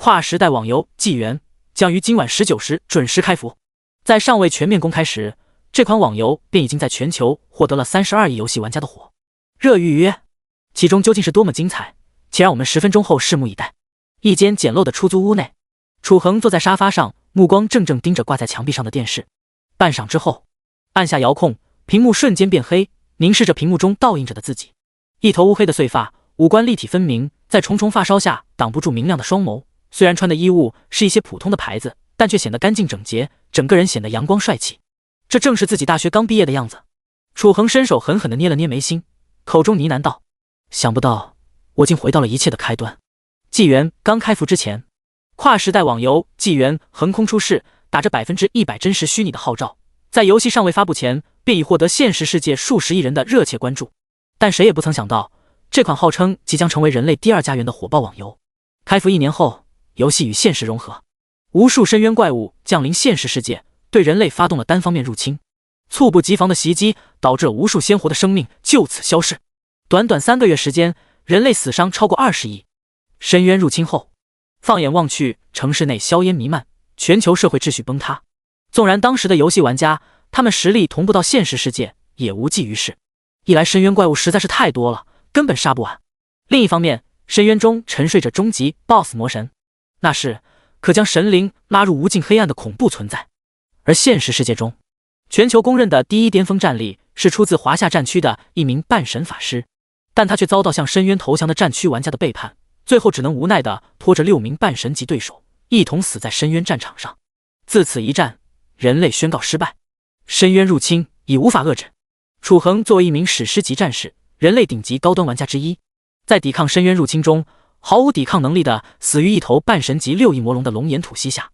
跨时代网游《纪元》将于今晚19时准时开服。在尚未全面公开时，这款网游便已经在全球获得了32亿游戏玩家的火热预约。其中究竟是多么精彩，且让我们10分钟后拭目以待。一间简陋的出租屋内，楚恒坐在沙发上，目光怔怔盯着挂在墙壁上的电视。半晌之后，按下遥控，屏幕瞬间变黑，凝视着屏幕中倒映着的自己。一头乌黑的碎发，五官立体分明，在重重发梢下挡不住明亮的双眸。虽然穿的衣物是一些普通的牌子，但却显得干净整洁，整个人显得阳光帅气。这正是自己大学刚毕业的样子。楚恒伸手狠狠地捏了捏眉心，口中呢喃道：想不到我竟回到了一切的开端。纪元刚开服之前，跨时代网游纪元横空出世，打着100%真实虚拟的号召，在游戏尚未发布前便已获得现实世界数十亿人的热切关注。但谁也不曾想到，这款号称即将成为人类第2家园的火爆网游，开服1年后，游戏与现实融合，无数深渊怪物降临现实世界，对人类发动了单方面入侵。猝不及防的袭击导致了无数鲜活的生命就此消逝。短短3个月时间，人类死伤超过20亿。深渊入侵后，放眼望去，城市内硝烟弥漫，全球社会秩序崩塌。纵然当时的游戏玩家，他们实力同步到现实世界，也无济于事。一来深渊怪物实在是太多了，根本杀不完。另一方面，深渊中沉睡着终极 BOSS 魔神，那是可将神灵拉入无尽黑暗的恐怖存在。而现实世界中，全球公认的第一巅峰战力是出自华夏战区的一名半神法师，但他却遭到向深渊投降的战区玩家的背叛，最后只能无奈地拖着6名半神级对手一同死在深渊战场上。自此一战，人类宣告失败，深渊入侵已无法遏制。楚恒作为一名史诗级战士，人类顶级高端玩家之一，在抵抗深渊入侵中毫无抵抗能力的死于一头半神级6亿魔龙的龙炎吐息下。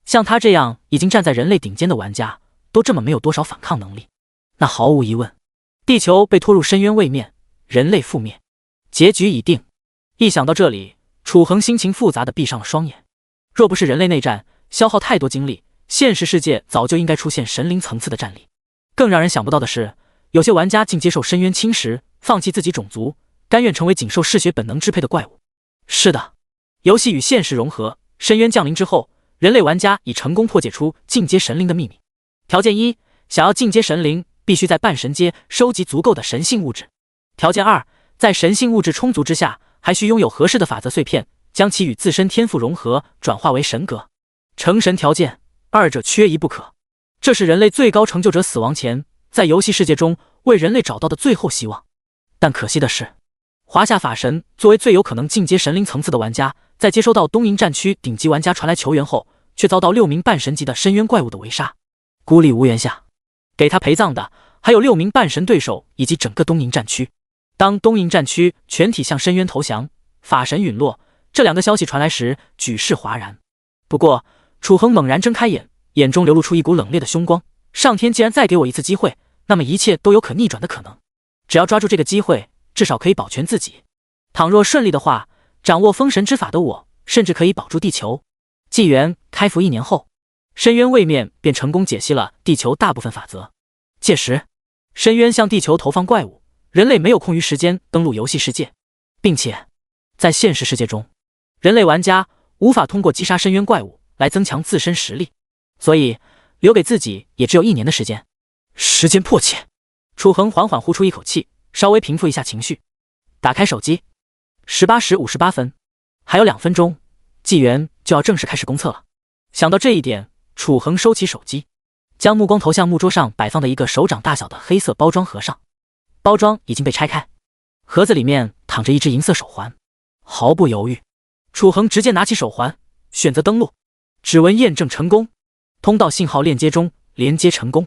像他这样已经站在人类顶尖的玩家，都这么没有多少反抗能力，那毫无疑问，地球被拖入深渊位面，人类覆灭，结局已定。一想到这里，楚恒心情复杂地闭上了双眼。若不是人类内战消耗太多精力，现实世界早就应该出现神灵层次的战力。更让人想不到的是，有些玩家竟接受深渊侵蚀，放弃自己种族，甘愿成为仅受嗜血本能支配的怪物。是的，游戏与现实融合，深渊降临之后，人类玩家已成功破解出进阶神灵的秘密。条件1，想要进阶神灵，必须在半神阶收集足够的神性物质。条件2，在神性物质充足之下，还需拥有合适的法则碎片，将其与自身天赋融合，转化为神格。成神条件，二者缺一不可。这是人类最高成就者死亡前，在游戏世界中为人类找到的最后希望。但可惜的是，华夏法神作为最有可能进阶神灵层次的玩家，在接收到东瀛战区顶级玩家传来求援后，却遭到6名半神级的深渊怪物的围杀。孤立无援下，给他陪葬的还有6名半神对手以及整个东瀛战区。当东瀛战区全体向深渊投降，法神陨落，这2个消息传来时，举世哗然。不过楚恒猛然睁开眼，眼中流露出一股冷冽的凶光。上天既然再给我一次机会，那么一切都有可逆转的可能。只要抓住这个机会，至少可以保全自己。倘若顺利的话，掌握封神之法的我，甚至可以保住地球。纪元开服1年后，深渊位面便成功解析了地球大部分法则。届时，深渊向地球投放怪物，人类没有空余时间登陆游戏世界，并且在现实世界中，人类玩家无法通过击杀深渊怪物来增强自身实力，所以留给自己也只有1年的时间。时间迫切，楚恒缓缓呼出一口气，稍微平复一下情绪。打开手机，18时58分，还有2分钟，纪元就要正式开始公测了。想到这一点，楚恒收起手机，将目光投向木桌上摆放的一个手掌大小的黑色包装盒上。包装已经被拆开，盒子里面躺着一只银色手环。毫不犹豫，楚恒直接拿起手环，选择登录，指纹验证成功，通道信号链接中，连接成功，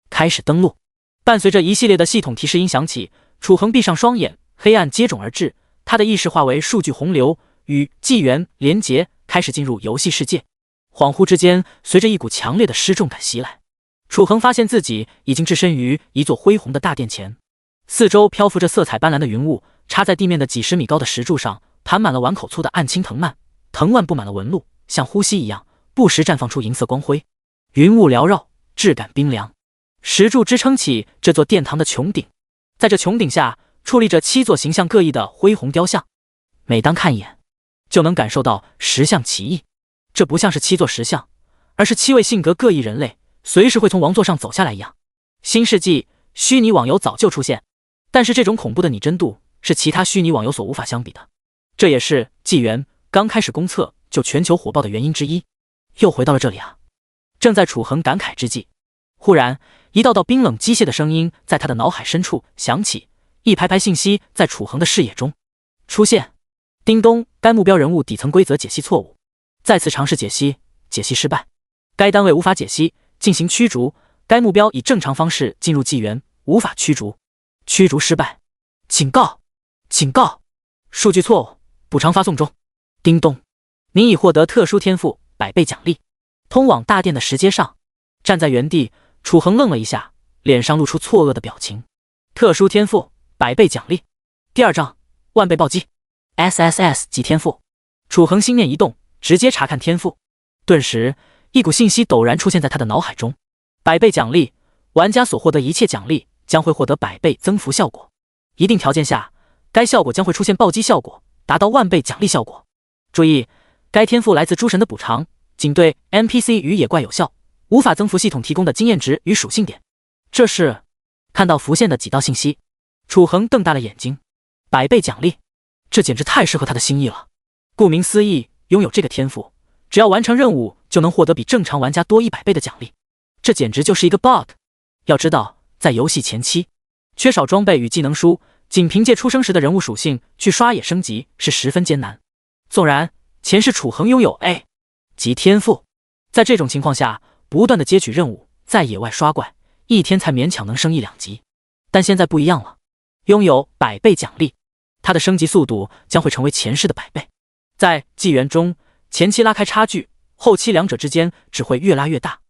开始登录。伴随着一系列的系统提示音响起，楚恒闭上双眼，黑暗接踵而至，他的意识化为数据洪流，与纪元连结，开始进入游戏世界。恍惚之间，随着一股强烈的失重感袭来，楚恒发现自己已经置身于一座恢宏的大殿前，四周漂浮着色彩斑斓的云雾，插在地面的几十米高的石柱上，盘满了碗口粗的暗青藤蔓，藤蔓布满了纹路，像呼吸一样，不时绽放出银色光辉。云雾缭绕，质感冰凉。石柱支撑起这座殿堂的穹顶，在这穹顶下矗立着7座形象各异的恢宏雕像，每当看一眼，就能感受到石像奇异。这不像是7座石像，而是7位性格各异人类，随时会从王座上走下来一样。新世纪虚拟网游早就出现，但是这种恐怖的拟真度是其他虚拟网游所无法相比的。这也是纪元刚开始公测就全球火爆的原因之一。又回到了这里啊！正在楚恒感慨之际，忽然一道道冰冷机械的声音在他的脑海深处响起，一排排信息在楚恒的视野中出现。叮咚，该目标人物底层规则解析错误，再次尝试解析，解析失败，该单位无法解析，进行驱逐。该目标以正常方式进入纪元，无法驱逐，驱逐失败。警告！警告！数据错误，补偿发送中。叮咚，您已获得特殊天赋100倍奖励。通往大殿的石阶上，站在原地，楚恒愣了一下，脸上露出错愕的表情。特殊天赋100倍奖励。第2章万倍暴击 SSS 级天赋。楚恒心念一动，直接查看天赋。顿时一股信息陡然出现在他的脑海中：100倍奖励，玩家所获得一切奖励将会获得100倍增幅效果，一定条件下，该效果将会出现暴击效果，达到万倍奖励效果。注意，该天赋来自诸神的补偿，仅对 NPC 与野怪有效，无法增幅系统提供的经验值与属性点。这是看到浮现的几道信息，楚恒瞪大了眼睛。100倍奖励，这简直太适合他的心意了。顾名思义，拥有这个天赋，只要完成任务就能获得比正常玩家多100倍的奖励，这简直就是一个 bug。 要知道，在游戏前期，缺少装备与技能书，仅凭借出生时的人物属性去刷野升级是十分艰难。纵然前世楚恒拥有 A 级天赋，在这种情况下不断的接取任务，在野外刷怪，一天才勉强能升1-2级。但现在不一样了，拥有100倍奖励，他的升级速度将会成为前世的100倍。在纪元中，前期拉开差距，后期两者之间只会越拉越大。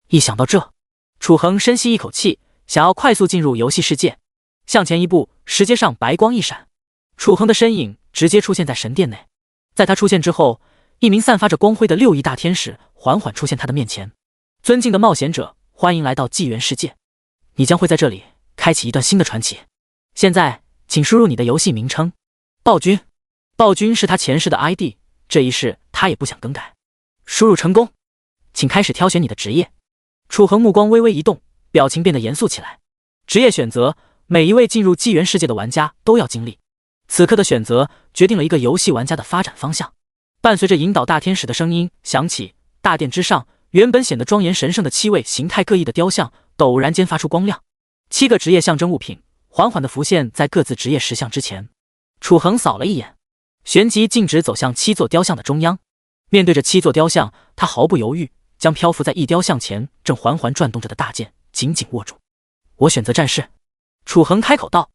一想到这，楚恒深吸一口气，想要快速进入游戏世界。向前一步，石阶上白光一闪，楚恒的身影直接出现在神殿内。在他出现之后，一名散发着光辉的6翼大天使缓缓出现他的面前。尊敬的冒险者，欢迎来到纪元世界，你将会在这里开启一段新的传奇。现在请输入你的游戏名称。暴君。暴君是他前世的 ID， 这一世他也不想更改。输入成功，请开始挑选你的职业。楚恒目光微微一动，表情变得严肃起来。职业选择，每一位进入纪元世界的玩家都要经历。此刻的选择决定了一个游戏玩家的发展方向。伴随着引导大天使的声音响起，大殿之上原本显得庄严神圣的7位形态各异的雕像陡然间发出光亮。7个职业象征物品缓缓地浮现在各自职业石像之前。楚恒扫了一眼，旋即径直走向7座雕像的中央。面对着7座雕像，他毫不犹豫，将漂浮在一雕像前正缓缓转动着的大剑紧紧握住。我选择战士。楚恒开口道。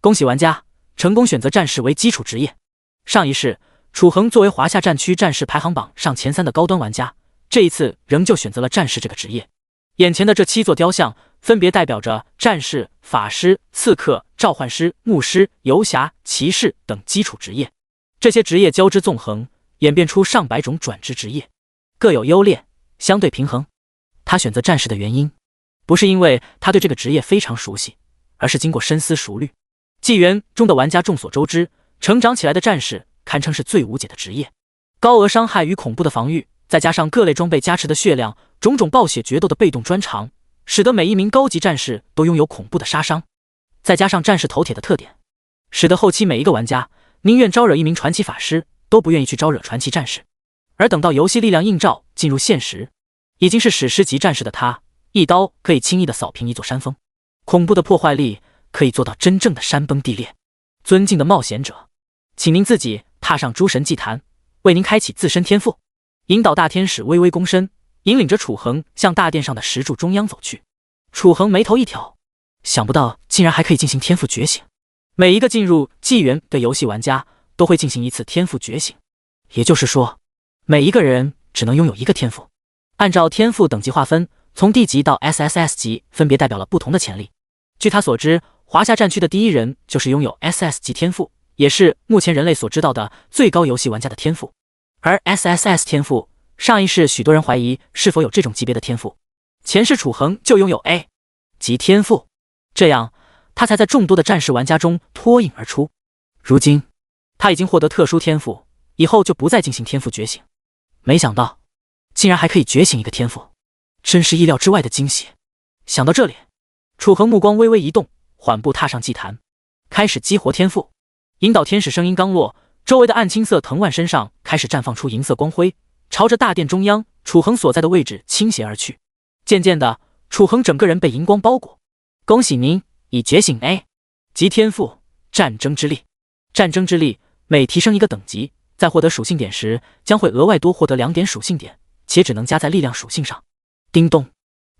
恭喜玩家成功选择战士为基础职业。上一世，楚恒作为华夏战区战士排行榜上前3的高端玩家，这一次仍旧选择了战士这个职业。眼前的这7座雕像分别代表着战士、法师、刺客、召唤师、牧师、游侠、骑士等基础职业。这些职业交织纵横，演变出上百种转职职业，各有优劣，相对平衡。他选择战士的原因，不是因为他对这个职业非常熟悉，而是经过深思熟虑。纪元中的玩家众所周知，成长起来的战士堪称是最无解的职业。高额伤害与恐怖的防御，再加上各类装备加持的血量，种种暴血决斗的被动专长，使得每一名高级战士都拥有恐怖的杀伤。再加上战士头铁的特点，使得后期每一个玩家宁愿招惹一名传奇法师，都不愿意去招惹传奇战士。而等到游戏力量映照进入现实，已经是史诗级战士的他，一刀可以轻易的扫平一座山峰，恐怖的破坏力可以做到真正的山崩地裂。尊敬的冒险者，请您自己踏上诸神祭坛，为您开启自身天赋。引导大天使微微躬身，引领着楚恒向大殿上的石柱中央走去。楚恒眉头一挑，想不到竟然还可以进行天赋觉醒。每一个进入纪元的游戏玩家都会进行一次天赋觉醒，也就是说，每一个人只能拥有一个天赋。按照天赋等级划分，从 D 级到 SSS 级分别代表了不同的潜力。据他所知，华夏战区的第一人就是拥有 SS 级天赋，也是目前人类所知道的最高游戏玩家的天赋。而 SSS 天赋，上一世许多人怀疑是否有这种级别的天赋，前世楚恒就拥有 A 级天赋，这样他才在众多的战士玩家中脱颖而出。如今他已经获得特殊天赋，以后就不再进行天赋觉醒。没想到竟然还可以觉醒一个天赋，真是意料之外的惊喜。想到这里，楚恒目光微微一动，缓步踏上祭坛，开始激活天赋。引导天使声音刚落，周围的暗青色藤蔓身上开始绽放出银色光辉，朝着大殿中央楚恒所在的位置倾斜而去。渐渐的，楚恒整个人被银光包裹。恭喜您已觉醒 A 级天赋战争之力。战争之力每提升一个等级，在获得属性点时将会额外多获得2点属性点，且只能加在力量属性上。叮咚，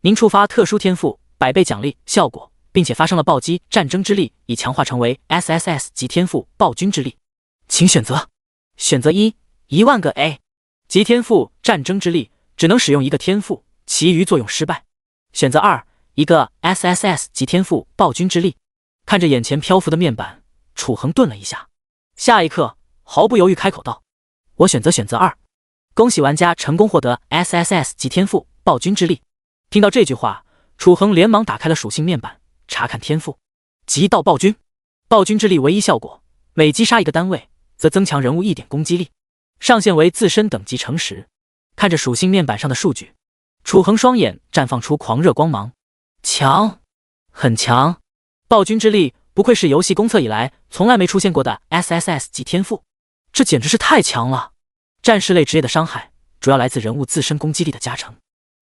您触发特殊天赋100倍奖励效果，并且发生了暴击，战争之力已强化成为 SSS 级天赋暴君之力。请选择。选择1，10000个 A 级天赋战争之力，只能使用一个天赋，其余作用失败。选择2，一个 SSS 级天赋暴君之力。看着眼前漂浮的面板，楚恒顿了一下，下一刻毫不犹豫开口道：我选择2。恭喜玩家成功获得 SSS 级天赋暴君之力。听到这句话，楚恒连忙打开了属性面板，查看天赋。极道暴君。暴君之力唯一效果，每击杀一个单位，则增强人物1点攻击力，上限为自身等级乘10。看着属性面板上的数据，楚恒双眼绽放出狂热光芒。强，很强。暴君之力不愧是游戏公测以来从来没出现过的 SSS 级天赋，这简直是太强了。战士类职业的伤害主要来自人物自身攻击力的加成，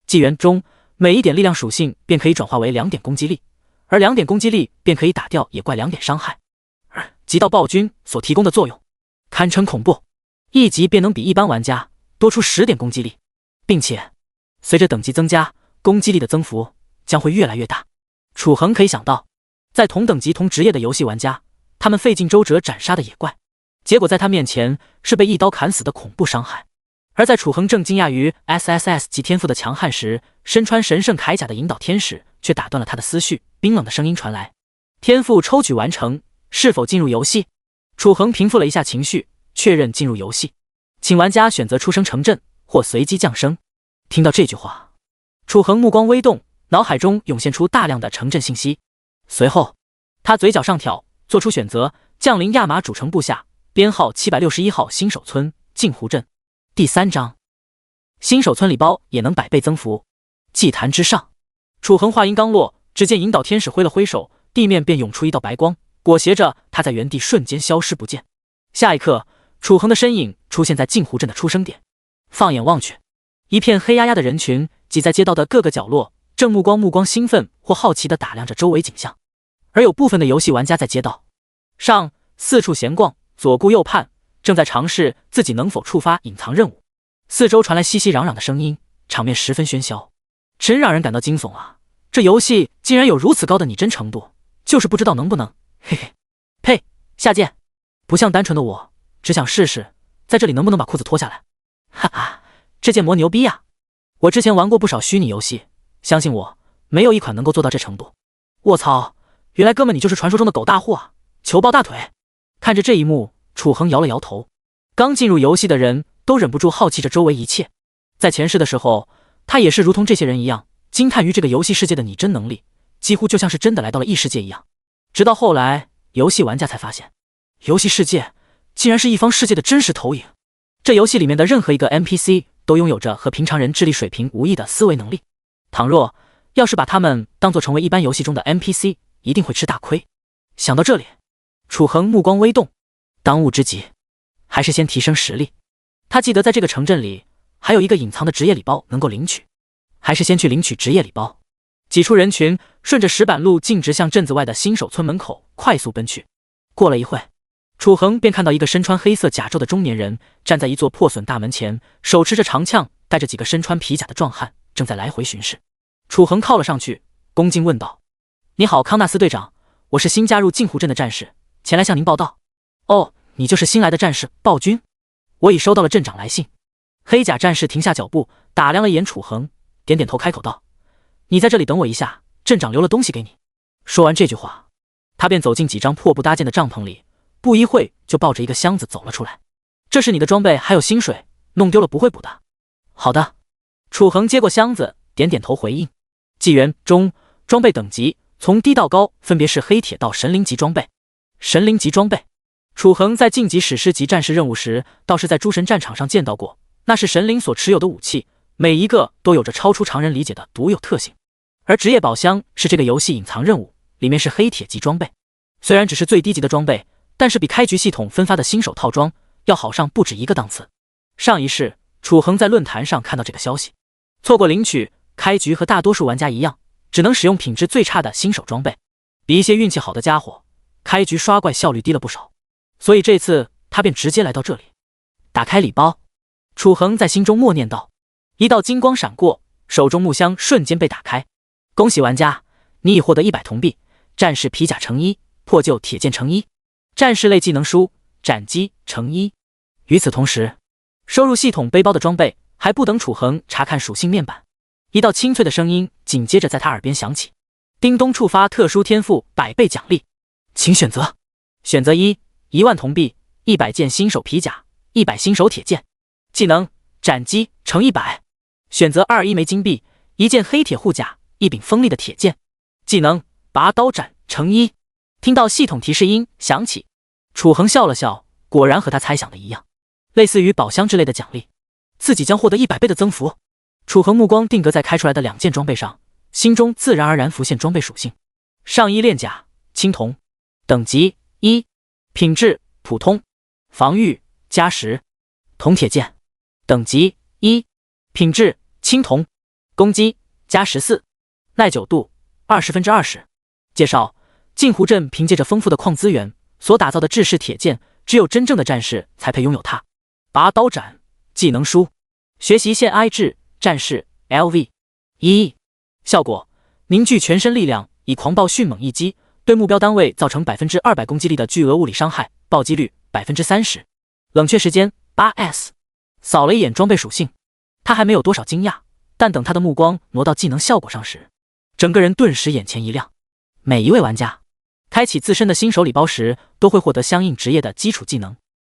纪元中每1点力量属性便可以转化为2点攻击力，而2点攻击力便可以打掉野怪2点伤害。而极道暴君所提供的作用堪称恐怖，1级便能比一般玩家多出10点攻击力，并且随着等级增加，攻击力的增幅将会越来越大。楚恒可以想到，在同等级同职业的游戏玩家，他们费尽周折斩杀的野怪，结果在他面前是被一刀砍死的恐怖伤害。而在楚恒正惊讶于 SSS 级天赋的强悍时，身穿神圣铠甲的引导天使却打断了他的思绪，冰冷的声音传来：天赋抽取完成，是否进入游戏？楚恒平复了一下情绪，确认进入游戏，请玩家选择出生成阵或随机降生。听到这句话，楚恒目光微动，脑海中涌现出大量的城镇信息。随后他嘴角上挑，做出选择：降临亚马主城部下，编号761号新手村镜湖镇。第3章，新手村礼包也能100倍增幅。祭坛之上，楚恒话音刚落，只见引导天使挥了挥手，地面便涌出一道白光，裹挟着他在原地瞬间消失不见。下一刻，楚恒的身影出现在镜湖镇的出生点。放眼望去，一片黑压压的人群挤在街道的各个角落，正目光兴奋或好奇地打量着周围景象。而有部分的游戏玩家在街道上四处闲逛，左顾右盼，正在尝试自己能否触发隐藏任务。四周传来熙熙攘攘的声音，场面十分喧嚣，真让人感到惊悚啊！这游戏竟然有如此高的拟真程度，就是不知道能不能……嘿嘿，呸！下贱！不像单纯的我，只想试试在这里能不能把裤子脱下来。哈哈，这建模牛逼呀！我之前玩过不少虚拟游戏，相信我，没有一款能够做到这程度。卧槽，原来哥们你就是传说中的狗大户啊！求抱大腿！看着这一幕，楚恒摇了摇头。刚进入游戏的人都忍不住好奇着周围一切。在前世的时候，他也是如同这些人一样，惊叹于这个游戏世界的拟真能力，几乎就像是真的来到了异世界一样。直到后来，游戏玩家才发现，游戏世界竟然是一方世界的真实投影。这游戏里面的任何一个 NPC 都拥有着和平常人智力水平无异的思维能力。倘若要是把他们当作成为一般游戏中的 NPC， 一定会吃大亏。想到这里，楚恒目光微动，当务之急还是先提升实力。他记得在这个城镇里还有一个隐藏的职业礼包能够领取，还是先去领取职业礼包。挤出人群，顺着石板路径直向镇子外的新手村门口快速奔去。过了一会，楚恒便看到一个身穿黑色甲胄的中年人站在一座破损大门前，手持着长枪，带着几个身穿皮甲的壮汉正在来回巡视。楚恒靠了上去，恭敬问道：你好，康纳斯队长，我是新加入镜湖镇的战士，前来向您报道。哦，你就是新来的战士暴君？我已收到了镇长来信。黑甲战士停下脚步，打量了一眼楚恒，点点头开口道：你在这里等我一下，镇长留了东西给你。说完这句话，他便走进几张破布搭建的帐篷里，不一会就抱着一个箱子走了出来。这是你的装备还有薪水，弄丢了不会补的。好的。楚恒接过箱子，点点头回应。纪元中装备等级从低到高分别是黑铁到神灵级装备。神灵级装备，楚恒在晋级史诗级战士任务时倒是在诸神战场上见到过，那是神灵所持有的武器，每一个都有着超出常人理解的独有特性。而职业宝箱是这个游戏隐藏任务，里面是黑铁级装备。虽然只是最低级的装备，但是比开局系统分发的新手套装要好上不止一个档次。上一世，楚恒在论坛上看到这个消息，错过领取，开局和大多数玩家一样，只能使用品质最差的新手装备，比一些运气好的家伙，开局刷怪效率低了不少。所以这次他便直接来到这里，打开礼包。楚恒在心中默念道，一道金光闪过，手中木箱瞬间被打开。恭喜玩家，你已获得100铜币，战士皮甲乘1，破旧铁剑乘1，战士类技能书斩击乘1。与此同时，收入系统背包的装备还不等楚恒查看属性面板，一道清脆的声音紧接着在他耳边响起：叮咚，触发特殊天赋100倍奖励，请选择。选择1，1万铜币，100件新手皮甲，100新手铁剑，技能斩击乘100。选择2，1枚金币，1件黑铁护甲，1柄锋利的铁剑，技能拔刀斩乘1。听到系统提示音响起，楚恒笑了笑，果然和他猜想的一样，类似于宝箱之类的奖励，自己将获得100倍的增幅。楚恒目光定格在开出来的2件装备上，心中自然而然浮现装备属性：上衣链甲青铜，等级1，品质普通，防御加10；铜铁剑，等级1，品质青铜，攻击加14，耐久度20%。介绍：镜湖镇凭借着丰富的矿资源所打造的制式铁剑，只有真正的战士才配拥有它。拔刀斩技能书，学习现 I 制战士 LV1。效果：凝聚全身力量，以狂暴迅猛一击，对目标单位造成200%攻击力的巨额物理伤害，暴击率30%。冷却时间 8S。扫了一眼装备属性，他还没有多少惊讶，但等他的目光挪到技能效果上时，整个人顿时眼前一亮。每一位玩家开启自身的新手礼包时，都会获得相应职业的基础技能。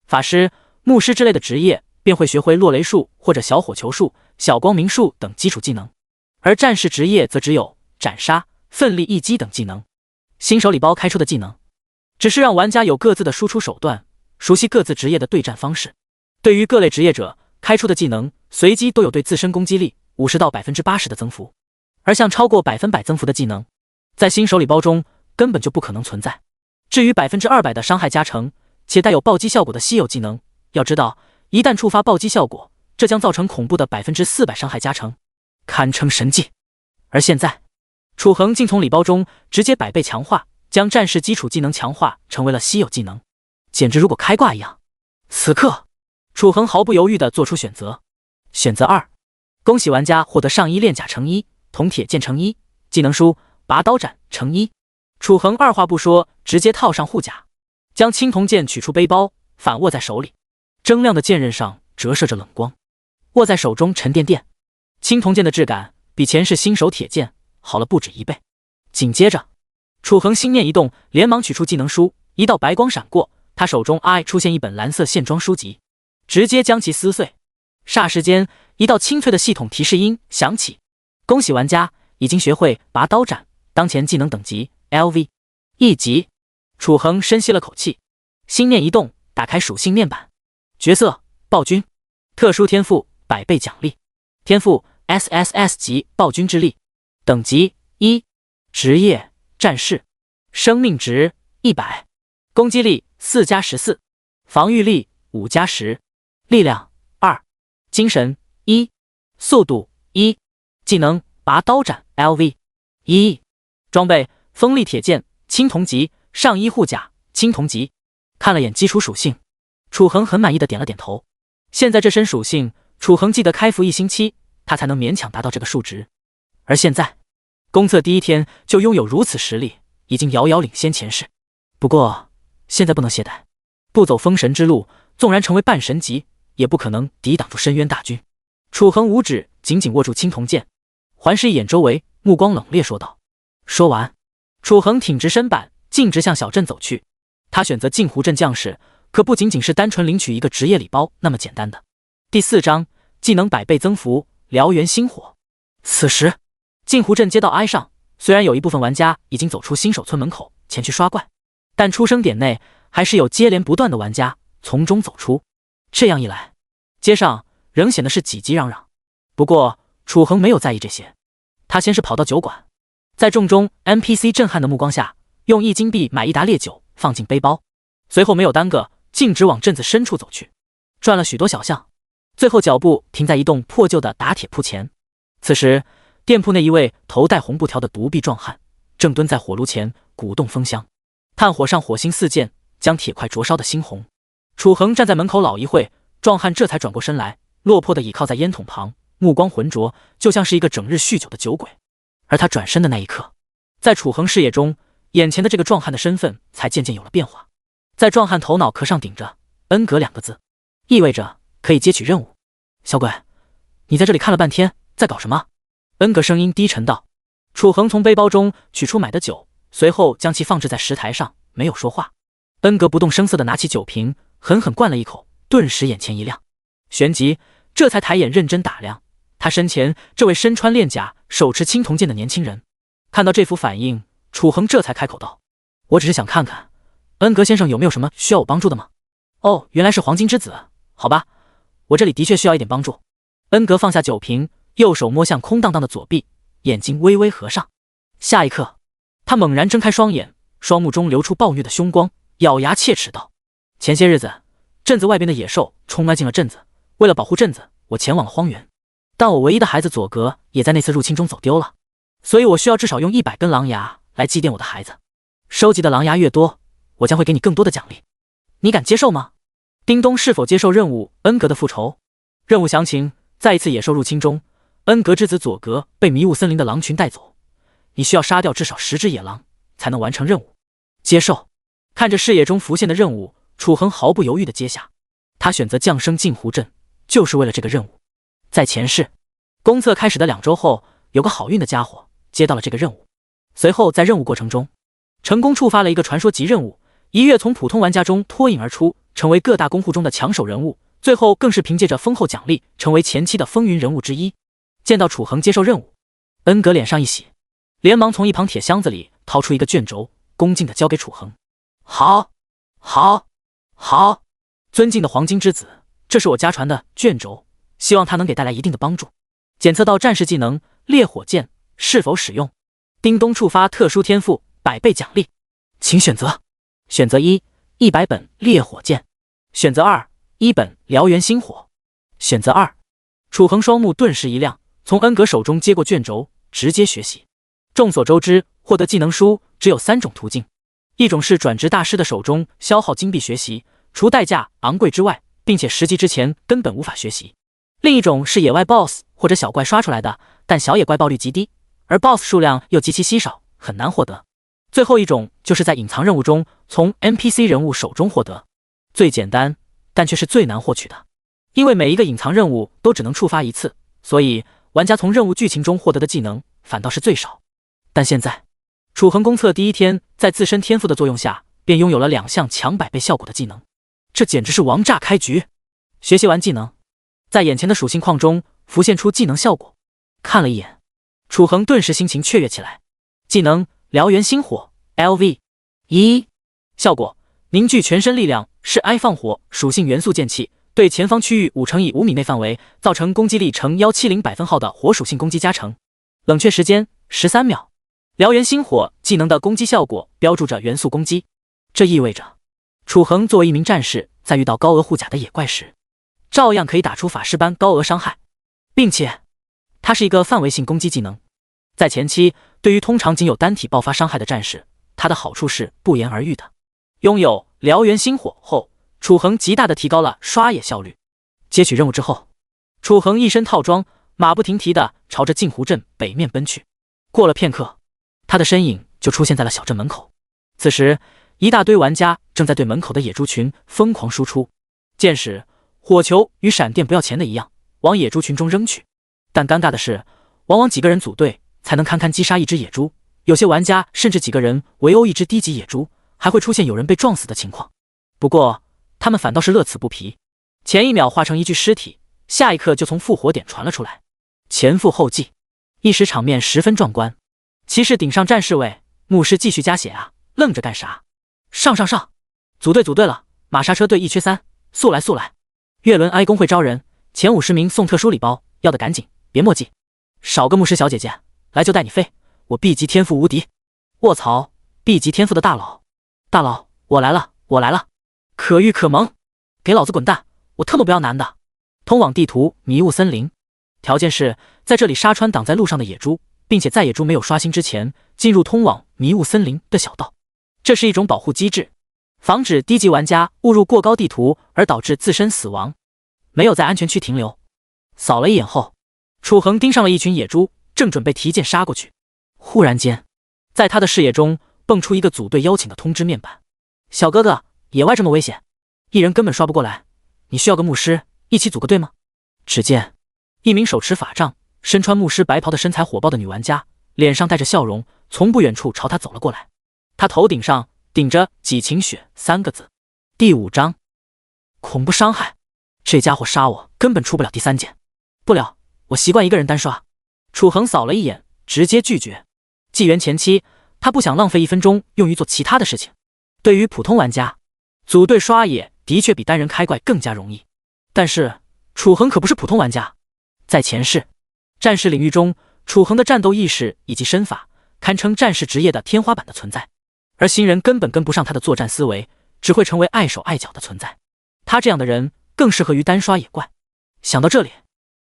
法师、牧师之类的职业便会学会落雷术或者小火球术、小光明术等基础技能，而战士职业则只有斩杀、奋力一击等技能。新手礼包开出的技能只是让玩家有各自的输出手段，熟悉各自职业的对战方式。对于各类职业者开出的技能，随机都有对自身攻击力50%到80%的增幅，而像超过100%增幅的技能，在新手礼包中根本就不可能存在。至于200%的伤害加成且带有暴击效果的稀有技能，要知道一旦触发暴击效果，这将造成恐怖的400%伤害加成，堪称神技。而现在楚恒竟从礼包中直接100倍强化，将战士基础技能强化成为了稀有技能，简直如果开挂一样。此刻楚恒毫不犹豫地做出选择。选择2，恭喜玩家获得上衣链甲乘1，铜铁剑乘1，技能书拔刀斩乘1。楚恒二话不说，直接套上护甲，将青铜剑取出背包，反握在手里，铮亮的剑刃上折射着冷光，握在手中沉甸甸。青铜剑的质感比前世新手铁剑好了不止1倍。紧接着，楚恒心念一动，连忙取出技能书，一道白光闪过，他手中出现一本蓝色线装书籍，直接将其撕碎。霎时间，一道清脆的系统提示音响起：恭喜玩家已经学会拔刀斩，当前技能等级 LV1级。楚恒深吸了口气，心念一动，打开属性面板。角色暴君，特殊天赋100倍奖励，天赋 SSS 级暴君之力，等级1，职业战士，生命值100，攻击力4+14，防御力5+10，力量2，精神1，速度1，技能拔刀斩 LV1。装备锋利铁剑青铜级，上衣护甲青铜级。看了眼基础属性，楚恒很满意的点了点头。现在这身属性，楚恒记得开服1星期，他才能勉强达到这个数值。而现在公测第1天就拥有如此实力，已经遥遥领先前世。不过现在不能懈怠，不走封神之路，纵然成为半神级，也不可能抵挡住深渊大军。楚恒五指紧紧握住青铜剑，环视一眼周围，目光冷冽说道。说完，楚恒挺直身板，径直向小镇走去。他选择镜湖镇将士，可不仅仅是单纯领取一个职业礼包那么简单的。第4章技能100倍增幅，燎原星火。此时镜湖镇街道上，虽然有一部分玩家已经走出新手村门口前去刷怪，但出生点内还是有接连不断的玩家从中走出。这样一来，街上仍显得是挤挤攘攘。不过楚恒没有在意这些，他先是跑到酒馆，在众中 NPC 震撼的目光下，用1金币买一打烈酒放进背包，随后没有耽搁，径直往镇子深处走去，转了许多小巷，最后脚步停在一栋破旧的打铁铺前。此时店铺内一位头戴红布条的独臂壮汉正蹲在火炉前鼓动风箱，炭火上火星四溅，将铁块灼烧的猩红。楚恒站在门口老一会，壮汉这才转过身来，落魄地倚靠在烟筒旁，目光浑浊，就像是一个整日酗酒的酒鬼。而他转身的那一刻，在楚恒视野中，眼前的这个壮汉的身份才渐渐有了变化。在壮汉头脑壳上顶着恩格2个字，意味着可以接取任务。小鬼，你在这里看了半天，在搞什么？恩格声音低沉道。楚恒从背包中取出买的酒，随后将其放置在石台上，没有说话。恩格不动声色地拿起酒瓶，狠狠灌了一口，顿时眼前一亮，旋即这才抬眼认真打量他身前这位身穿链甲、手持青铜剑的年轻人。看到这幅反应，楚恒这才开口道：“我只是想看看，恩格先生有没有什么需要我帮助的吗？”哦，原来是黄金之子，好吧，我这里的确需要一点帮助。恩格放下酒瓶，右手摸向空荡荡的左臂，眼睛微微合上。下一刻，他猛然睁开双眼，双目中流出暴虐的凶光，咬牙切齿道：“前些日子，镇子外边的野兽冲埋进了镇子，为了保护镇子，我前往了荒原。但我唯一的孩子佐格也在那次入侵中走丢了，所以我需要至少用100根狼牙来祭奠我的孩子。收集的狼牙越多，我将会给你更多的奖励。你敢接受吗？”叮咚是否接受任务？恩格的复仇任务详情：在一次野兽入侵中，恩格之子佐格被迷雾森林的狼群带走，你需要杀掉至少10只野狼才能完成任务。接受。看着视野中浮现的任务，楚恒毫不犹豫地接下。他选择降生镜湖镇，就是为了这个任务。在前世公测开始的2周后，有个好运的家伙接到了这个任务，随后在任务过程中成功触发了一个传说级任务，一跃从普通玩家中脱颖而出，成为各大公户中的抢手人物，最后更是凭借着丰厚奖励成为前期的风云人物之一。见到楚恒接受任务，恩格脸上一喜，连忙从一旁铁箱子里掏出一个卷轴，恭敬地交给楚恒。好，好，好，尊敬的黄金之子，这是我家传的卷轴，希望它能给带来一定的帮助。检测到战士技能烈火剑，是否使用？叮咚触发特殊天赋，100倍奖励，请选择。选择1 ，100本烈火剑；选择2 ，1本燎原星火；选择2。楚恒双目顿时一亮，从恩格手中接过卷轴，直接学习。众所周知，获得技能书只有3种途径，一种是转职大师的手中消耗金币学习，除代价昂贵之外，并且10级之前根本无法学习；另一种是野外 BOSS 或者小怪刷出来的，但小野怪爆率极低，而 BOSS 数量又极其稀少，很难获得。最后一种就是在隐藏任务中从 NPC 人物手中获得，最简单但却是最难获取的，因为每一个隐藏任务都只能触发1次，所以玩家从任务剧情中获得的技能反倒是最少。但现在楚恒公测第1天，在自身天赋的作用下，便拥有了2项强100倍效果的技能，这简直是王炸开局。学习完技能，在眼前的属性框中浮现出技能效果，看了一眼，楚恒顿时心情雀跃起来。技能燎原星火 LV1 效果：凝聚全身力量，是 I 放火属性元素剑气，对前方区域5乘以5米内范围造成攻击力乘170百分号的火属性攻击加成，冷却时间13秒。燎原星火技能的攻击效果标注着元素攻击，这意味着楚恒作为一名战士，在遇到高额护甲的野怪时，照样可以打出法师般高额伤害，并且它是一个范围性攻击技能。在前期，对于通常仅有单体爆发伤害的战士，它的好处是不言而喻的。拥有燎原星火后，楚恒极大的提高了刷野效率。接取任务之后，楚恒一身套装，马不停蹄地朝着镜湖镇北面奔去。过了片刻，他的身影就出现在了小镇门口。此时，一大堆玩家正在对门口的野猪群疯狂输出箭矢、火球与闪电不要钱的一样，往野猪群中扔去。但尴尬的是，往往几个人组队才能堪堪击杀一只野猪，有些玩家甚至几个人围殴一只低级野猪，还会出现有人被撞死的情况。不过他们反倒是乐此不疲，前一秒化成一具尸体，下一刻就从复活点传了出来，前赴后继，一时场面十分壮观。骑士顶上战士位，牧师继续加血啊，愣着干啥？上！组队了，马刹车队1缺3，速来！月轮 I 工会招人，前50名送特殊礼包，要的赶紧，别墨迹，少个牧师小姐姐，来就带你飞，我 B 级天赋无敌。卧槽 ，B 级天赋的大佬，大佬，我来了，我来了，可遇可萌，给老子滚蛋，我特么不要男的。通往地图迷雾森林，条件是在这里杀穿挡在路上的野猪，并且在野猪没有刷新之前进入通往迷雾森林的小道。这是一种保护机制，防止低级玩家误入过高地图而导致自身死亡。没有在安全区停留，扫了一眼后，楚恒盯上了一群野猪，正准备提剑杀过去。忽然间，在他的视野中蹦出一个组队邀请的通知面板：小哥哥，野外这么危险，一人根本刷不过来，你需要个牧师一起组个队吗？只见一名手持法杖、身穿牧师白袍的身材火爆的女玩家，脸上带着笑容，从不远处朝他走了过来。他头顶上顶着几晴雪3个字。第5章，恐怖伤害。这家伙杀我根本出不了第3剑。不了，我习惯一个人单刷。楚恒扫了一眼，直接拒绝。纪元前期，他不想浪费1分钟用于做其他的事情。对于普通玩家，组队刷野的确比单人开怪更加容易。但是楚恒可不是普通玩家，在前世战士领域中，楚恒的战斗意识以及身法堪称战士职业的天花板的存在，而新人根本跟不上他的作战思维，只会成为碍手碍脚的存在。他这样的人更适合于单刷野怪。想到这里，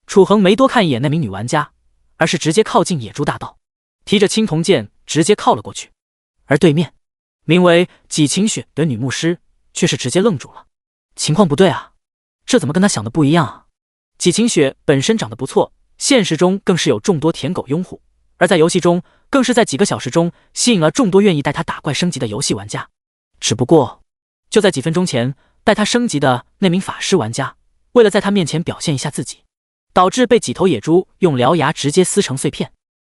楚恒没多看一眼那名女玩家，而是直接靠近野猪大道，提着青铜剑直接靠了过去。而对面名为纪晴雪的女牧师却是直接愣住了。情况不对啊，这怎么跟他想的不一样啊？纪晴雪本身长得不错，现实中更是有众多舔狗拥护，而在游戏中更是在几个小时中吸引了众多愿意带他打怪升级的游戏玩家。只不过就在几分钟前，带他升级的那名法师玩家为了在他面前表现一下自己，导致被几头野猪用獠牙直接撕成碎片，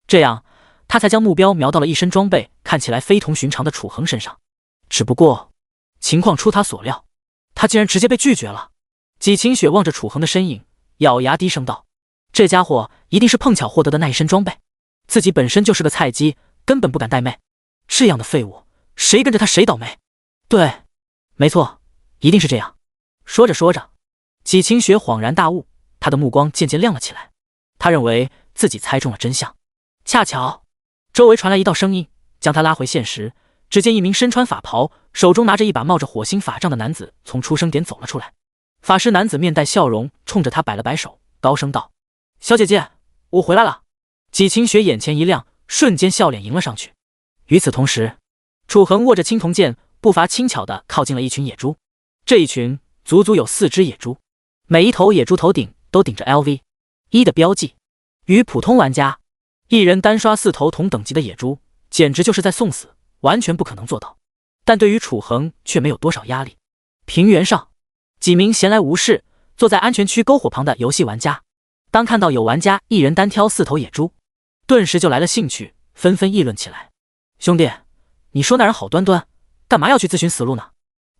这样他才将目标瞄到了一身装备看起来非同寻常的楚恒身上。只不过情况出他所料，他竟然直接被拒绝了。纪晴雪望着楚恒的身影，咬牙低声道：这家伙一定是碰巧获得的那一身装备，自己本身就是个菜鸡，根本不敢带妹，这样的废物谁跟着他谁倒霉。对，没错，一定是这样。说着说着，纪晴雪恍然大悟，他的目光渐渐亮了起来。他认为自己猜中了真相。恰巧周围传来一道声音，将他拉回现实。只见一名身穿法袍，手中拿着一把冒着火星法杖的男子从出生点走了出来。法师男子面带笑容，冲着他摆了摆手，高声道：小姐姐，我回来了。纪晴雪眼前一亮，瞬间笑脸迎了上去。与此同时，楚恒握着青铜剑，步伐轻巧地靠近了一群野猪。这一群足足有4只野猪，每一头野猪头顶都顶着 LV1 的标记。与普通玩家一人单刷4头同等级的野猪，简直就是在送死，完全不可能做到。但对于楚恒却没有多少压力。平原上，几名闲来无事坐在安全区篝火旁的游戏玩家，当看到有玩家一人单挑4头野猪，顿时就来了兴趣，纷纷议论起来。兄弟，你说那人好端端，干嘛要去自寻死路呢？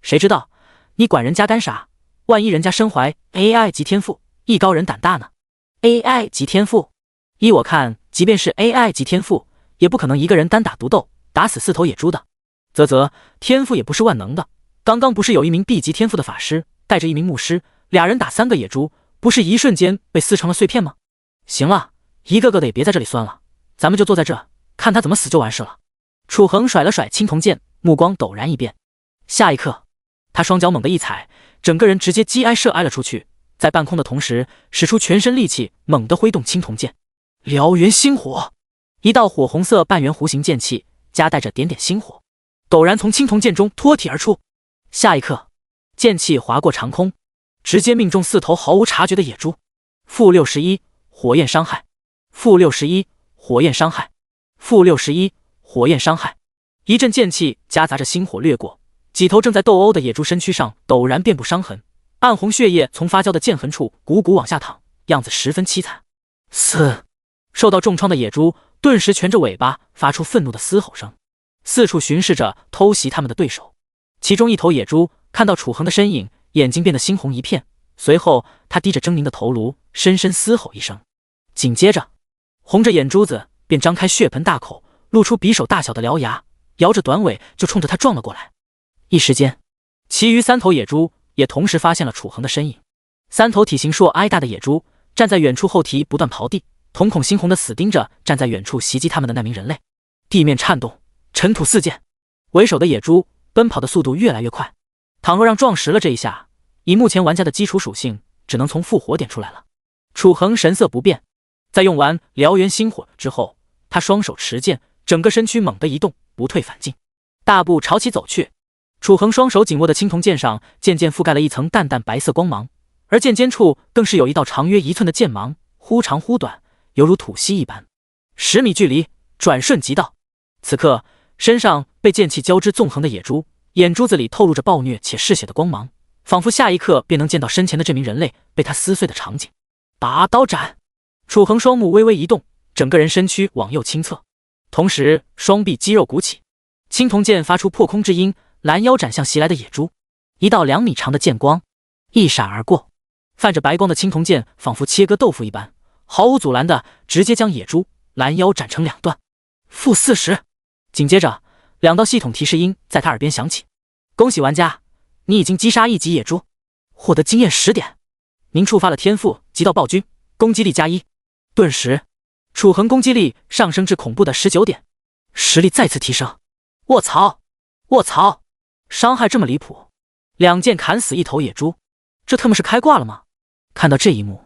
谁知道你管人家干啥？万一人家身怀 AI 级天赋，艺高人胆大呢？ AI 级天赋，依我看，即便是 AI 级天赋，也不可能一个人单打独斗打死4头野猪的。啧，天赋也不是万能的。刚刚不是有一名 B 级天赋的法师带着一名牧师，俩人打3个野猪，不是一瞬间被撕成了碎片吗？行了，一个个的也别在这里酸了，咱们就坐在这，看他怎么死就完事了。楚恒甩了甩青铜剑，目光陡然一变。下一刻，他双脚猛地一踩，整个人直接击挨射挨了出去，在半空的同时使出全身力气，猛地挥动青铜剑。燎原星火，一道火红色半圆弧形剑气夹带着点点星火，陡然从青铜剑中脱体而出。下一刻，剑气划过长空，直接命中4头毫无察觉的野猪。负61火焰伤害，负61火焰伤害，负61火焰伤害。一阵剑气夹杂着星火掠过，几头正在斗殴的野猪身躯上陡然遍布伤痕，暗红血液从发胶的剑痕处汩汩往下淌，样子十分凄惨。受到重创的野猪顿时蜷着尾巴发出愤怒的嘶吼声，四处巡视着偷袭他们的对手。其中一头野猪看到楚恒的身影，眼睛变得猩红一片，随后他低着狰狞的头颅，深深嘶吼一声，紧接着红着眼珠子便张开血盆大口，露出匕首大小的獠牙，摇着短尾就冲着他撞了过来。一时间，其余3头野猪也同时发现了楚恒的身影。3头体型硕挨大的野猪站在远处后蹄不断刨地，瞳孔猩红的死盯着站在远处袭击他们的那名人类。地面颤动，尘土四溅，为首的野猪奔跑的速度越来越快。倘若让撞实了这一下，以目前玩家的基础属性，只能从复活点出来了。楚恒神色不变，在用完燎原星火之后，他双手持剑，整个身躯猛地移动，不退反进，大步朝其走去。楚恒双手紧握的青铜剑上渐渐覆盖了一层淡淡白色光芒，而剑尖处更是有一道长约1寸的剑芒，忽长忽短，犹如吐息一般。10米距离，转瞬即到。此刻，身上被剑气交织纵横的野猪，眼珠子里透露着暴虐且嗜血的光芒，仿佛下一刻便能见到身前的这名人类被他撕碎的场景。拔刀斩！楚恒双目微微一动，整个人身躯往右倾侧，同时双臂肌肉鼓起，青铜剑发出破空之音，拦腰斩向袭来的野猪。一道2米长的剑光一闪而过，泛着白光的青铜剑仿佛切割豆腐一般，毫无阻拦的直接将野猪拦腰斩成2段。负40。紧接着2道系统提示音在他耳边响起：恭喜玩家，你已经击杀1级野猪，获得经验10点。您触发了天赋极道暴君，攻击力+1。顿时，楚恒攻击力上升至恐怖的19点，实力再次提升。卧槽！卧槽！伤害这么离谱，2剑砍死1头野猪，这他妈是开挂了吗？看到这一幕，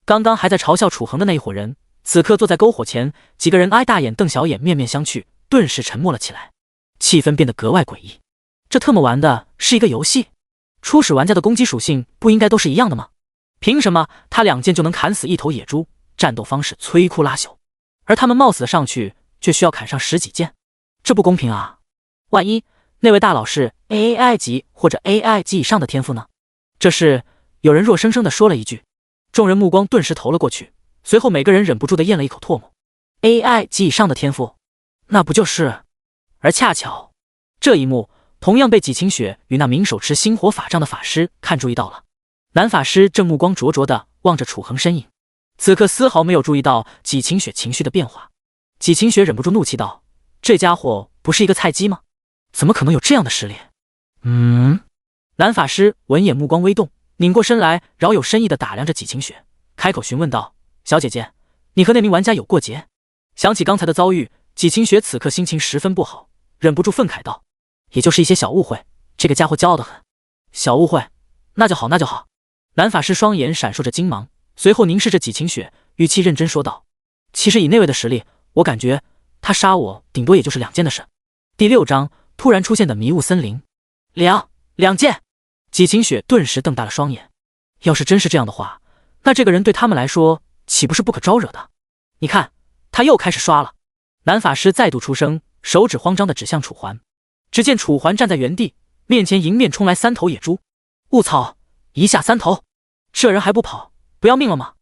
刚刚还在嘲笑楚恒的那一伙人，此刻坐在篝火前，几个人挨大眼瞪小眼，面面相觑，顿时沉默了起来，气氛变得格外诡异。这特么玩的是一个游戏？初始玩家的攻击属性不应该都是一样的吗？凭什么他2剑就能砍死1头野猪？战斗方式摧枯拉朽，而他们冒死的上去却需要砍上10几剑，这不公平啊！万一那位大佬是 AI 级或者 AI 级以上的天赋呢？这时有人弱生生地说了一句，众人目光顿时投了过去，随后每个人忍不住地咽了一口唾沫。AI 级以上的天赋，那不就是……而恰巧这一幕同样被纪晴雪与那名手持星火法杖的法师看注意到了。男法师正目光灼灼地望着楚恒身影，此刻丝毫没有注意到纪晴雪情绪的变化。纪晴雪忍不住怒气道：这家伙不是一个菜鸡吗？怎么可能有这样的实力？男法师闻言目光微动，拧过身来，饶有深意地打量着纪晴雪，开口询问道：小姐姐，你和那名玩家有过节？想起刚才的遭遇，纪晴雪此刻心情十分不好，忍不住愤慨道：也就是一些小误会，这个家伙骄傲得很。小误会，那就好那就好。男法师双眼闪烁着金芒，随后凝视着纪晴雪，语气认真说道：其实以那位的实力，我感觉他杀我顶多也就是2剑的事。第6章突然出现的迷雾森林。两剑！纪晴雪顿时瞪大了双眼，要是真是这样的话，那这个人对他们来说岂不是不可招惹的？你看，他又开始刷了。男法师再度出声，手指慌张地指向楚环。只见楚环站在原地，面前迎面冲来3头野猪。卧槽，一下3头，这人还不跑，不要命了吗？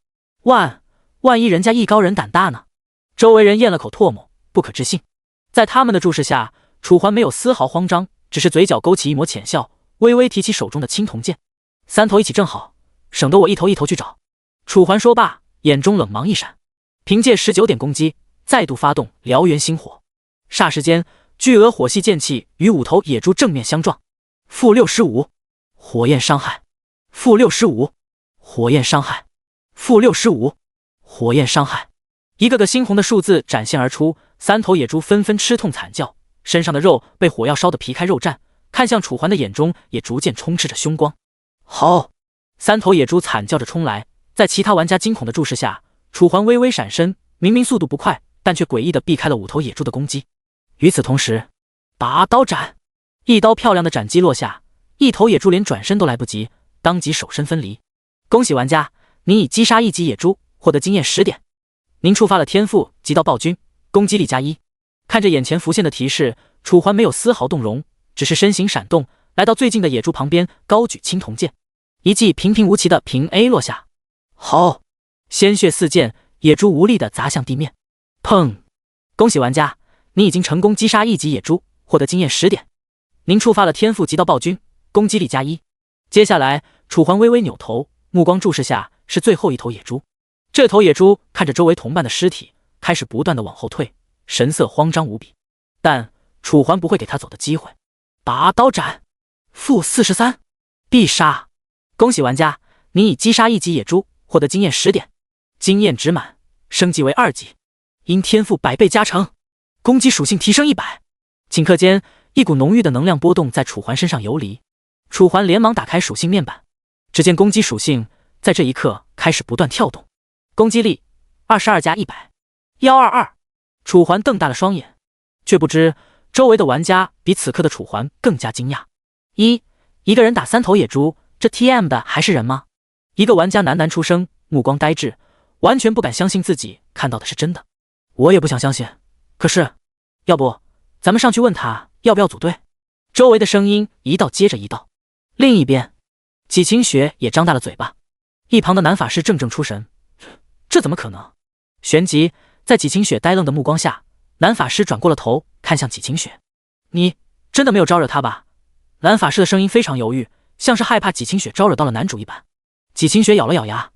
万一人家艺高人胆大呢？周围人咽了口唾沫，不可置信。在他们的注视下，楚环没有丝毫慌张，只是嘴角勾起一抹浅笑，微微提起手中的青铜剑。3头一起正好，省得我一头一头去找。楚环说罢，眼中冷芒一闪，凭借19点攻击，再度发动燎原星火。霎时间，巨额火系剑气与5头野猪正面相撞。负65，火焰伤害。负65，火焰伤害。负65，火焰伤害。一个个猩红的数字展现而出，3头野猪纷纷吃痛惨叫，身上的肉被火药烧得皮开肉绽，看向楚环的眼中也逐渐充斥着凶光。好！3头野猪惨叫着冲来，在其他玩家惊恐的注视下，楚环微微闪身，明明速度不快，但却诡异地避开了5头野猪的攻击。与此同时，拔刀斩！一刀漂亮的斩击落下，1头野猪连转身都来不及，当即手身分离。恭喜玩家，您已击杀1级野猪，获得经验10点。您触发了天赋极道暴君，攻击力+1。看着眼前浮现的提示，楚环没有丝毫动容，只是身形闪动，来到最近的野猪旁边，高举青铜剑，一记平平无奇的平 A 落下。好！鲜血四溅，野猪无力地砸向地面。砰！恭喜玩家，你已经成功击杀1级野猪，获得经验10点。您触发了天赋极道暴君，攻击力+1。接下来，楚环微微扭头，目光注视下是最后1头野猪。这头野猪看着周围同伴的尸体，开始不断地往后退，神色慌张无比。但楚环不会给他走的机会。拔刀斩！负43，必杀！恭喜玩家，你已击杀1级野猪，获得经验10点。经验值满，升级为2级，因天赋100倍加成，攻击属性提升100。顷刻间，一股浓郁的能量波动在楚环身上游离。楚环连忙打开属性面板，只见攻击属性在这一刻开始不断跳动。攻击力22加100 122。楚环瞪大了双眼，却不知周围的玩家比此刻的楚环更加惊讶。一个人打3头野猪，这 TM 的还是人吗？一个玩家喃喃出声，目光呆滞，完全不敢相信自己看到的是真的。我也不想相信，可是，要不咱们上去问他要不要组队？周围的声音一道接着一道。另一边，纪清雪也张大了嘴巴，一旁的男法师怔出神，这怎么可能？旋即，在纪清雪呆愣的目光下，男法师转过了头，看向纪清雪：“你真的没有招惹他吧？”男法师的声音非常犹豫，像是害怕纪清雪招惹到了男主一般。纪清雪咬了咬牙：“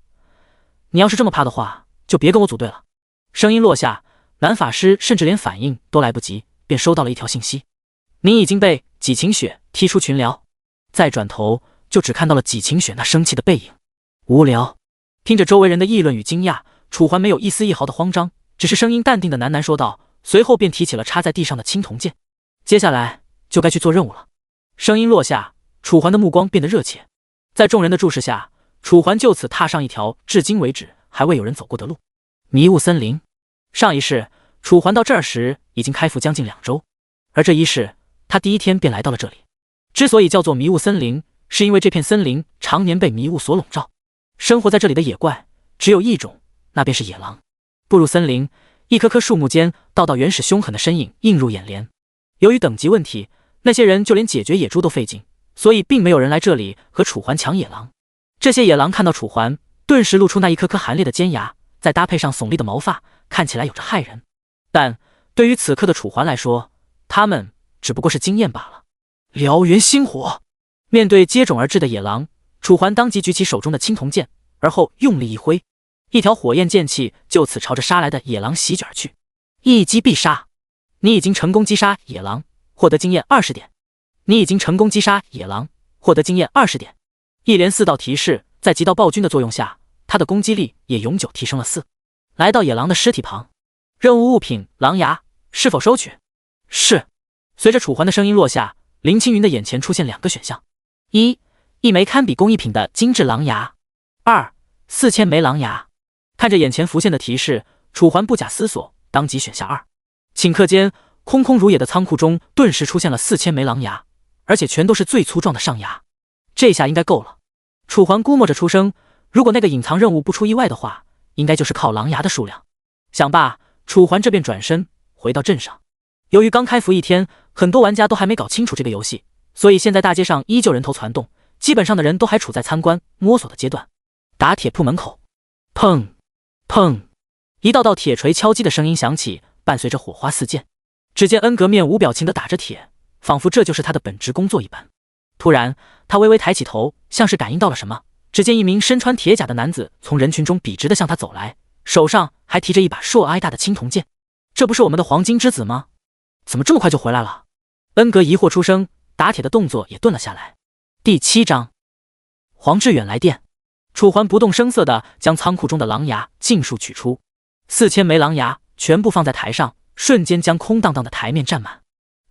你要是这么怕的话，就别跟我组队了。”声音落下，男法师甚至连反应都来不及，便收到了一条信息：“你已经被纪清雪踢出群聊。”再转头，就只看到了纪清雪那生气的背影。无聊。听着周围人的议论与惊讶，楚环没有一丝一毫的慌张，只是声音淡定的喃喃说道，随后便提起了插在地上的青铜剑。接下来就该去做任务了。声音落下，楚环的目光变得热切。在众人的注视下，楚环就此踏上一条至今为止还未有人走过的路——迷雾森林。上一世，楚环到这儿时已经开服将近2周，而这一世，他第一天便来到了这里。之所以叫做迷雾森林，是因为这片森林常年被迷雾所笼罩，生活在这里的野怪只有一种，那便是野狼。步入森林，一棵棵树木间道道原始凶狠的身影映入眼帘。由于等级问题，那些人就连解决野猪都费劲，所以并没有人来这里和楚环抢野狼。这些野狼看到楚环，顿时露出那一颗颗寒烈的尖牙，再搭配上耸立的毛发，看起来有着骇人。但对于此刻的楚环来说，他们只不过是经验罢了。燎原星火，面对接踵而至的野狼，楚环当即举起手中的青铜剑，而后用力一挥，一条火焰剑气就此朝着杀来的野狼席卷而去，一击必杀。你已经成功击杀野狼，获得经验20点。你已经成功击杀野狼，获得经验20点。一连4道提示，在极道暴君的作用下，他的攻击力也永久提升了4。来到野狼的尸体旁，任务物品狼牙是否收取？是。随着楚环的声音落下，林青云的眼前出现2个选项：1. 一枚堪比工艺品的精致狼牙；2. 4000枚狼牙。看着眼前浮现的提示，楚环不假思索，当即选下2。顷刻间，空空如也的仓库中顿时出现了4000枚狼牙，而且全都是最粗壮的上牙。这下应该够了。楚环估摸着出声，如果那个隐藏任务不出意外的话，应该就是靠狼牙的数量。想罢，楚环这便转身回到镇上。由于刚开服1天，很多玩家都还没搞清楚这个游戏，所以现在大街上依旧人头攒动，基本上的人都还处在参观摸索的阶段。打铁铺门口，砰砰，一道道铁锤敲击的声音响起，伴随着火花四溅。只见恩格面无表情地打着铁，仿佛这就是他的本职工作一般。突然，他微微抬起头，像是感应到了什么，只见一名身穿铁甲的男子从人群中笔直地向他走来，手上还提着一把硕挨大的青铜剑。这不是我们的黄金之子吗？怎么这么快就回来了？恩格疑惑出声，打铁的动作也顿了下来。第7章，黄志远来电。楚环不动声色地将仓库中的狼牙尽数取出，4000枚狼牙全部放在台上，瞬间将空荡荡的台面占满。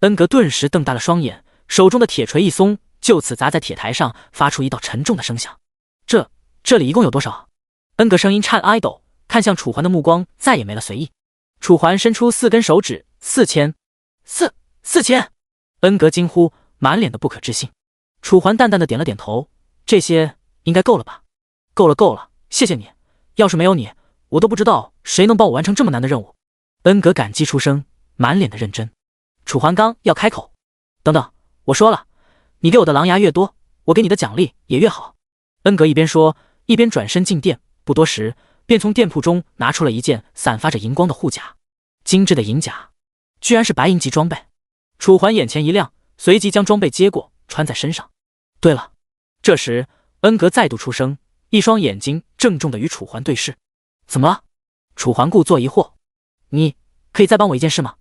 恩格顿时瞪大了双眼，手中的铁锤一松，就此砸在铁台上，发出一道沉重的声响。这里一共有多少？恩格声音颤哀抖，看向楚环的目光再也没了随意。楚环伸出4根手指，4000。恩格惊呼，满脸的不可置信。楚环淡淡的点了点头，这些应该够了吧？够了，谢谢你，要是没有你，我都不知道谁能帮我完成这么难的任务。恩格感激出声，满脸的认真。楚环刚要开口，等等，我说了，你给我的狼牙越多，我给你的奖励也越好。恩格一边说，一边转身进店，不多时便从店铺中拿出了一件散发着银光的护甲，精致的银甲，居然是白银级装备。楚环眼前一亮，随即将装备接过，穿在身上。对了，这时恩格再度出声，一双眼睛郑重地与楚环对视。怎么了？楚环故作疑惑。你可以再帮我一件事吗？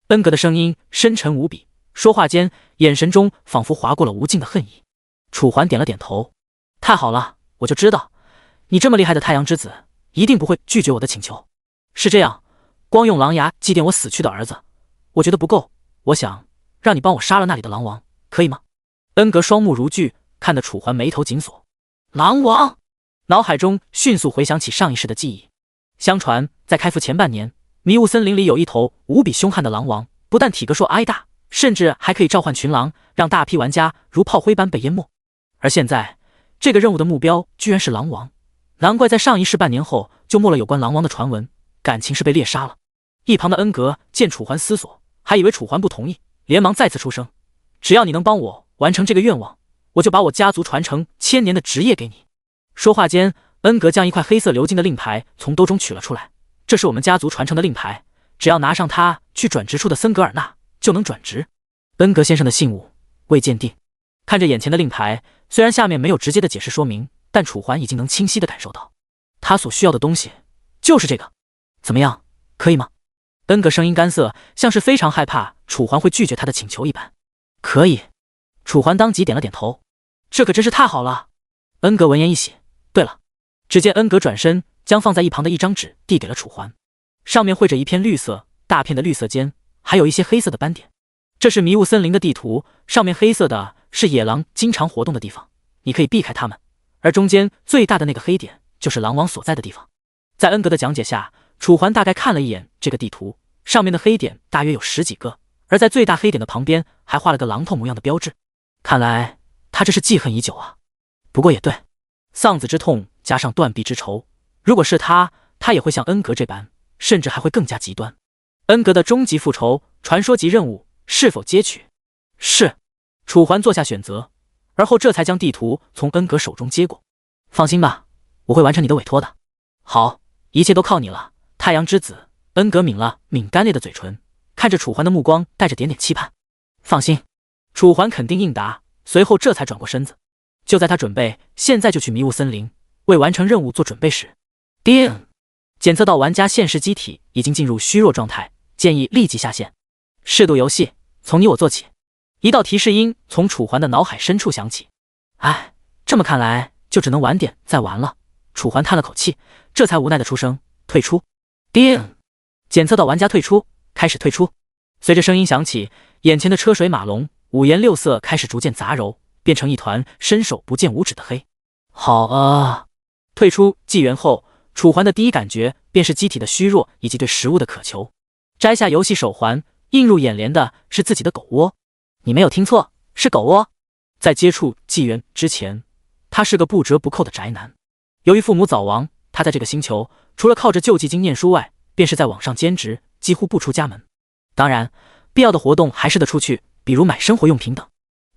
恩格的声音深沉无比，说话间眼神中仿佛划过了无尽的恨意。楚环点了点头。太好了，我就知道你这么厉害的太阳之子一定不会拒绝我的请求。是这样，光用狼牙祭奠我死去的儿子，我觉得不够，我想让你帮我杀了那里的狼王，可以吗？恩格双目如炬，看得楚环眉头紧锁。狼王，脑海中迅速回想起上一世的记忆。相传在开服前半年，迷雾森林里有一头无比凶悍的狼王，不但体格硕矮大，甚至还可以召唤群狼，让大批玩家如炮灰般被淹没。而现在，这个任务的目标居然是狼王，难怪在上一世半年后就没了有关狼王的传闻，感情是被猎杀了。一旁的恩格见楚环思索，还以为楚环不同意，连忙再次出声：只要你能帮我完成这个愿望，我就把我家族传承1000年的职业给你。说话间，恩格将一块黑色鎏金的令牌从兜中取了出来，这是我们家族传承的令牌，只要拿上它去转职处的森格尔纳，就能转职。恩格先生的信物未鉴定。看着眼前的令牌，虽然下面没有直接的解释说明，但楚环已经能清晰的感受到，他所需要的东西就是这个。怎么样，可以吗？恩格声音干涩，像是非常害怕楚环会拒绝他的请求一般。可以。楚环当即点了点头。这可真是太好了。恩格闻言一喜。对了，只见恩格转身将放在一旁的一张纸递给了楚环，上面绘着一片绿色，大片的绿色间还有一些黑色的斑点。这是迷雾森林的地图，上面黑色的是野狼经常活动的地方，你可以避开它们，而中间最大的那个黑点就是狼王所在的地方。在恩格的讲解下，楚环大概看了一眼这个地图，上面的黑点大约有10几个，而在最大黑点的旁边还画了个榔头模样的标志。看来他这是记恨已久啊。不过也对，丧子之痛加上断臂之仇，如果是他也会像恩格这般，甚至还会更加极端。恩格的终极复仇传说级任务是否接取？是。楚环做下选择，而后这才将地图从恩格手中接过。放心吧，我会完成你的委托的。好，一切都靠你了，太阳之子。恩格抿了抿干裂的嘴唇，看着楚环的目光带着点点期盼。放心。楚环肯定应答，随后这才转过身子。就在他准备现在就去迷雾森林为完成任务做准备时，叮！检测到玩家现实机体已经进入虚弱状态，建议立即下线。适度游戏，从你我做起。一道提示音从楚环的脑海深处响起。哎，这么看来就只能晚点再玩了。楚环叹了口气，这才无奈的出声：退出。叮！检测到玩家退出，开始退出。随着声音响起，眼前的车水马龙，五颜六色开始逐渐杂糅，变成一团伸手不见五指的黑。好啊！退出纪元后，楚环的第一感觉便是机体的虚弱以及对食物的渴求。摘下游戏手环，映入眼帘的是自己的狗窝。你没有听错，是狗窝。在接触纪元之前，他是个不折不扣的宅男。由于父母早亡，他在这个星球除了靠着救济金念书外，便是在网上兼职，几乎不出家门。当然，必要的活动还是得出去，比如买生活用品等。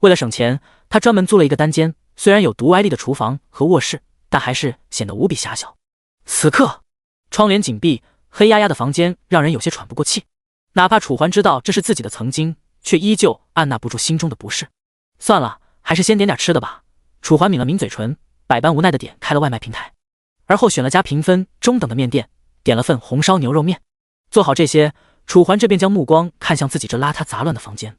为了省钱，他专门租了一个单间，虽然有独挨力的厨房和卧室，但还是显得无比狭小。此刻，窗帘紧闭，黑压压的房间让人有些喘不过气。哪怕楚环知道这是自己的曾经，却依旧按捺不住心中的不适。算了，还是先点点吃的吧。楚环抿了抿嘴唇，百般无奈的点开了外卖平台，而后选了家评分中等的面店，点了份红烧牛肉面。做好这些，楚环这便将目光看向自己这邋遢杂乱的房间，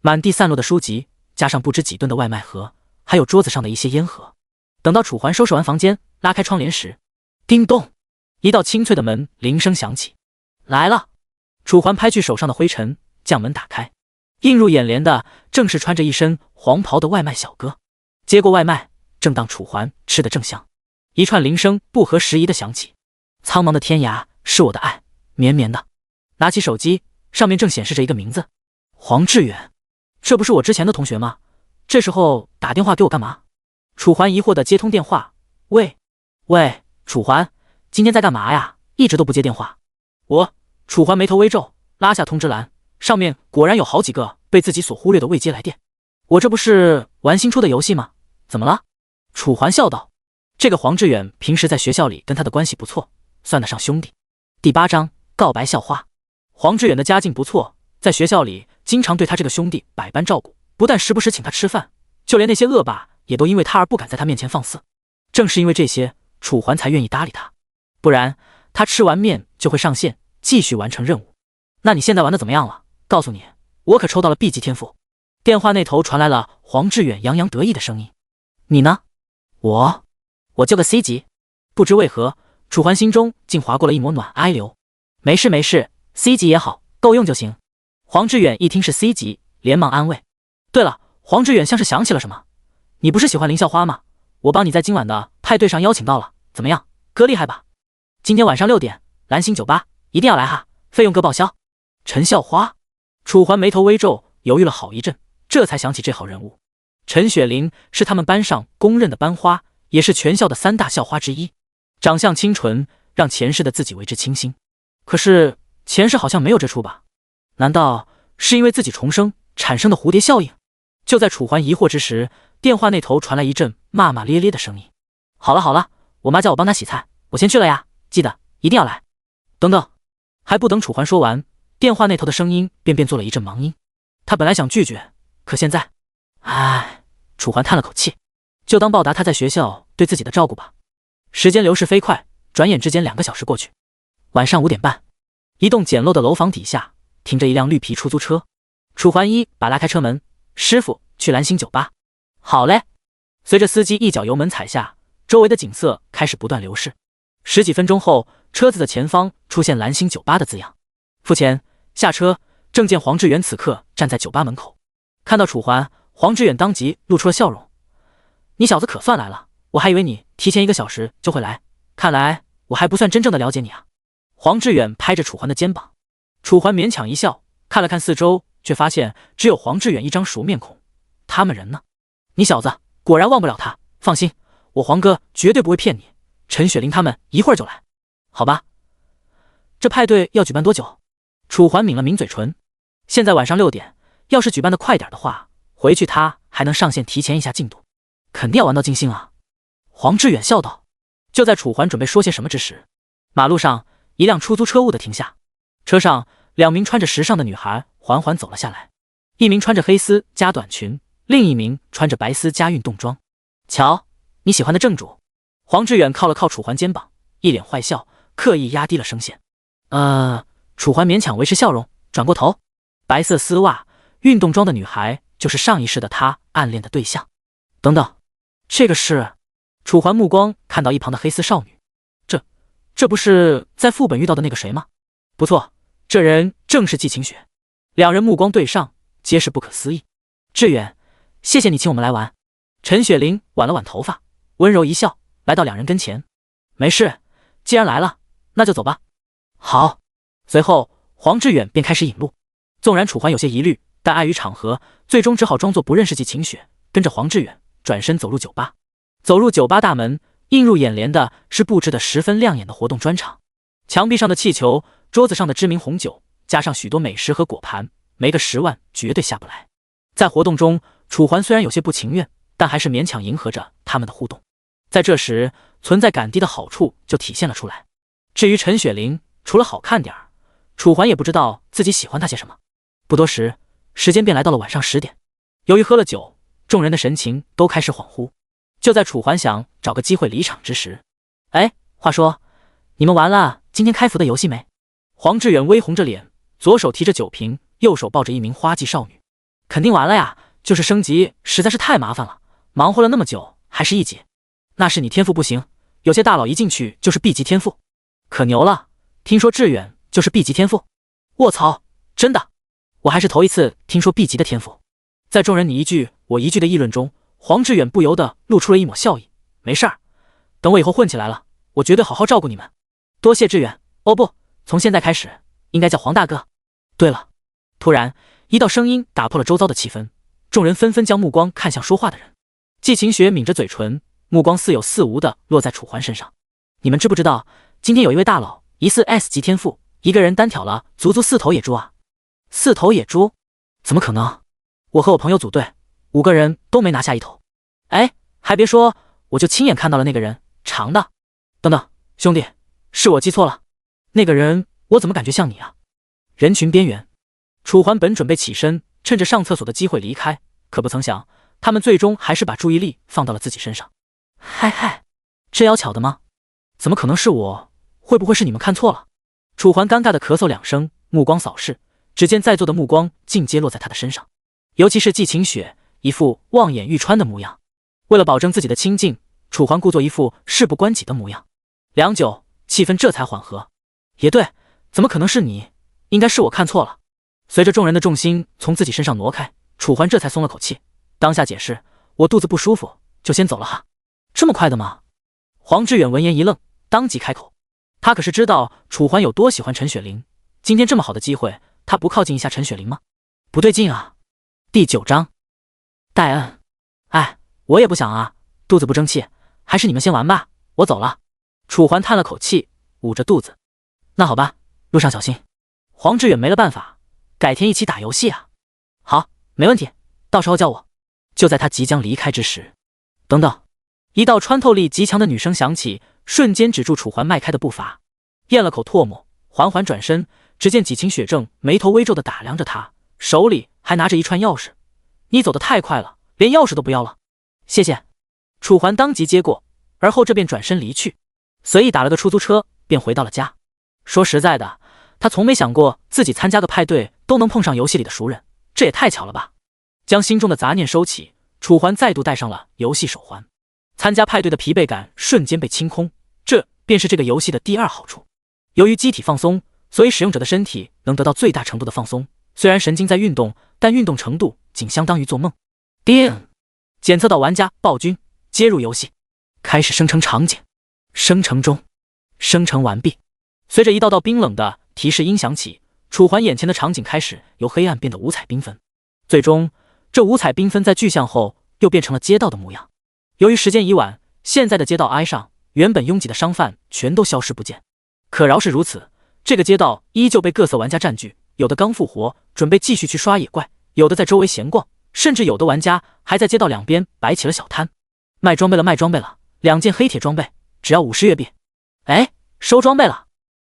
满地散落的书籍，加上不知几吨的外卖盒，还有桌子上的一些烟盒。等到楚环收拾完房间，拉开窗帘时，叮咚，一道清脆的门铃声响起。来了。楚环拍去手上的灰尘，将门打开，映入眼帘的正是穿着一身黄袍的外卖小哥。接过外卖，正当楚环吃得正香，一串铃声不合时宜的响起。苍茫的天涯是我的爱，绵绵的。拿起手机，上面正显示着一个名字：黄志远。这不是我之前的同学吗？这时候打电话给我干嘛？楚环疑惑的接通电话。喂，楚环，今天在干嘛呀？一直都不接电话。楚环眉头微皱，拉下通知栏，上面果然有好几个被自己所忽略的未接来电。我这不是玩新出的游戏吗？怎么了？楚环笑道。这个黄志远平时在学校里跟他的关系不错，算得上兄弟。第8章告白校花。黄志远的家境不错，在学校里经常对他这个兄弟百般照顾，不但时不时请他吃饭，就连那些恶霸也都因为他而不敢在他面前放肆。正是因为这些，楚环才愿意搭理他，不然他吃完面就会上线继续完成任务。那你现在玩的怎么样了？告诉你，我可抽到了 B 级天赋。电话那头传来了黄志远洋洋得意的声音。你呢？我就个 C 级。不知为何，楚环心中竟划过了一抹暖哀流。没事没事 ，C 级也好，够用就行。黄志远一听是 C 级，连忙安慰。对了，黄志远像是想起了什么，你不是喜欢林校花吗？我帮你在今晚的派对上邀请到了，怎么样？哥厉害吧？今天晚上6点，蓝星酒吧，一定要来哈，费用哥报销。陈校花，楚环眉头微皱，犹豫了好一阵，这才想起这号人物。陈雪玲是他们班上公认的班花，也是全校的3大校花之一，长相清纯，让前世的自己为之倾心。可是前世好像没有这出吧？难道是因为自己重生产生的蝴蝶效应？就在楚环疑惑之时，电话那头传来一阵骂骂咧咧的声音。好了好了，我妈叫我帮她洗菜，我先去了呀，记得一定要来。等等，还不等楚环说完，电话那头的声音便变作了一阵忙音。他本来想拒绝，可现在，楚环叹了口气，就当报答他在学校对自己的照顾吧。时间流逝飞快，转眼之间2个小时过去。晚上5点半，一栋简陋的楼房底下停着一辆绿皮出租车。楚环一把拉开车门，师傅，去蓝星酒吧。好嘞。随着司机一脚油门踩下，周围的景色开始不断流逝。10几分钟后，车子的前方出现蓝星酒吧的字样。付钱，下车，正见黄志远此刻站在酒吧门口。看到楚环，黄志远当即露出了笑容。你小子可算来了，我还以为你提前1个小时就会来，看来我还不算真正的了解你啊。黄志远拍着楚环的肩膀。楚环勉强一笑，看了看四周，却发现只有黄志远一张熟面孔，他们人呢？你小子果然忘不了他，放心，我黄哥绝对不会骗你，陈雪玲他们一会儿就来。好吧，这派对要举办多久？楚环抿了抿嘴唇，现在晚上6点，要是举办的快点的话，回去他还能上线提前一下进度，肯定要玩到尽兴啊。黄志远笑道。就在楚环准备说些什么之时，马路上一辆出租车兀地停下，车上2名穿着时尚的女孩缓缓走了下来，一名穿着黑丝加短裙，另一名穿着白丝加运动装。瞧，你喜欢的正主。黄志远靠了靠楚环肩膀，一脸坏笑，刻意压低了声线。楚环勉强维持笑容，转过头，白色丝袜、运动装的女孩就是上一世的他暗恋的对象。等等，这个是……楚环目光看到一旁的黑丝少女，这不是在副本遇到的那个谁吗？不错，这人正是季晴雪。2人目光对上，皆是不可思议。志远，谢谢你请我们来玩。陈雪玲挽了挽头发，温柔一笑，来到2人跟前。没事，既然来了，那就走吧。好。随后黄志远便开始引路。纵然楚环有些疑虑，但碍于场合，最终只好装作不认识季晴雪，跟着黄志远转身走入酒吧。走入酒吧大门，映入眼帘的是布置得十分亮眼的活动专场，墙壁上的气球，桌子上的知名红酒，加上许多美食和果盘，没个10万绝对下不来。在活动中，楚环虽然有些不情愿，但还是勉强迎合着他们的互动。在这时，存在感低的好处就体现了出来。至于陈雪玲，除了好看点儿，楚环也不知道自己喜欢她些什么。不多时，时间便来到了晚上10点。由于喝了酒，众人的神情都开始恍惚。就在楚环想找个机会离场之时，话说，你们玩了今天开服的游戏没？黄志远微红着脸，左手提着酒瓶，右手抱着一名花季少女。肯定玩了呀，就是升级实在是太麻烦了，忙活了那么久还是1级。那是你天赋不行，有些大佬一进去就是 B 级天赋，可牛了，听说志远就是 B 级天赋。卧槽，真的？我还是头一次听说 B 级的天赋。在众人你一句我一句的议论中，黄志远不由得露出了一抹笑意。没事儿，等我以后混起来了，我绝对好好照顾你们。多谢志远。哦不，从现在开始应该叫黄大哥。对了，突然一道声音打破了周遭的气氛，众人纷纷将目光看向说话的人。季晴雪抿着嘴唇，目光似有似无的落在楚环身上。你们知不知道，今天有一位大佬疑似 S 级天赋，一个人单挑了足足4头野猪啊！4头野猪？怎么可能？我和我朋友组队，5个人都没拿下1头。还别说，我就亲眼看到了那个人，长的。等等，兄弟，是我记错了，那个人我怎么感觉像你啊？人群边缘，楚环本准备起身，趁着上厕所的机会离开，可不曾想，他们最终还是把注意力放到了自己身上。嗨，这要巧的吗？怎么可能是我？会不会是你们看错了？楚环尴尬的咳嗽2声，目光扫视，只见在座的目光尽皆落在他的身上，尤其是季晴雪，一副望眼欲穿的模样。为了保证自己的清静，楚环故作一副事不关己的模样。良久，气氛这才缓和。也对，怎么可能是你？应该是我看错了。随着众人的重心从自己身上挪开，楚环这才松了口气，当下解释：我肚子不舒服，就先走了哈。这么快的吗？黄志远闻言一愣，当即开口。他可是知道楚环有多喜欢陈雪玲，今天这么好的机会，他不靠近一下陈雪玲吗？不对劲啊！第9章，戴恩。哎，我也不想啊，肚子不争气，还是你们先玩吧，我走了。楚环叹了口气，捂着肚子。那好吧，路上小心。黄志远没了办法，改天一起打游戏啊。好，没问题，到时候叫我。就在他即将离开之时，等等，一道穿透力极强的女声响起，瞬间止住楚环迈开的步伐。咽了口唾沫，缓缓转身，只见几情雪正眉头微皱地打量着他，手里还拿着一串钥匙。你走得太快了，连钥匙都不要了。谢谢。楚环当即接过，而后这便转身离去，随意打了个出租车便回到了家。说实在的，他从没想过自己参加个派对都能碰上游戏里的熟人，这也太巧了吧。将心中的杂念收起，楚环再度戴上了游戏手环。参加派对的疲惫感瞬间被清空，这便是这个游戏的第2好处。由于机体放松，所以使用者的身体能得到最大程度的放松，虽然神经在运动，但运动程度仅相当于做梦。叮，检测到玩家暴君，接入游戏，开始生成场景。生成中，生成完毕。随着一道道冰冷的提示音响起，楚环眼前的场景开始由黑暗变得五彩缤纷，最终这五彩缤纷在具象后又变成了街道的模样。由于时间已晚，现在的街道挨上，原本拥挤的商贩全都消失不见。可饶是如此，这个街道依旧被各色玩家占据，有的刚复活，准备继续去刷野怪，有的在周围闲逛，甚至有的玩家还在街道两边摆起了小摊。卖装备了，卖装备了，2件黑铁装备，只要50月币。哎，收装备了！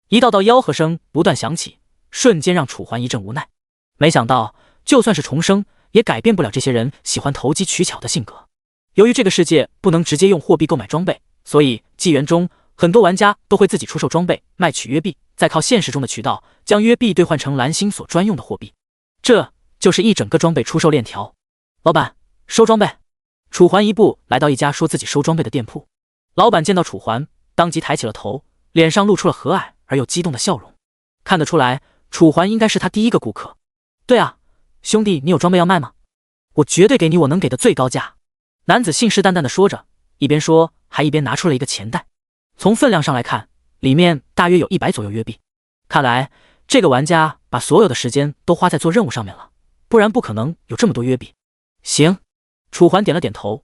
一道道吆喝声不断响起，瞬间让楚环一阵无奈。没想到，就算是重生，也改变不了这些人喜欢投机取巧的性格。由于这个世界不能直接用货币购买装备，所以纪元中很多玩家都会自己出售装备，卖取约币，再靠现实中的渠道将约币兑换成蓝星所专用的货币。这就是一整个装备出售链条。老板，收装备。楚环一步来到一家说自己收装备的店铺。老板见到楚环，当即抬起了头，脸上露出了和蔼而又激动的笑容。看得出来，楚环应该是他第一个顾客。对啊，兄弟，你有装备要卖吗？我绝对给你我能给的最高价。男子信誓旦旦地说着，一边说还一边拿出了一个钱袋。从分量上来看，里面大约有100左右约币。看来这个玩家把所有的时间都花在做任务上面了，不然不可能有这么多约币。行，楚环点了点头，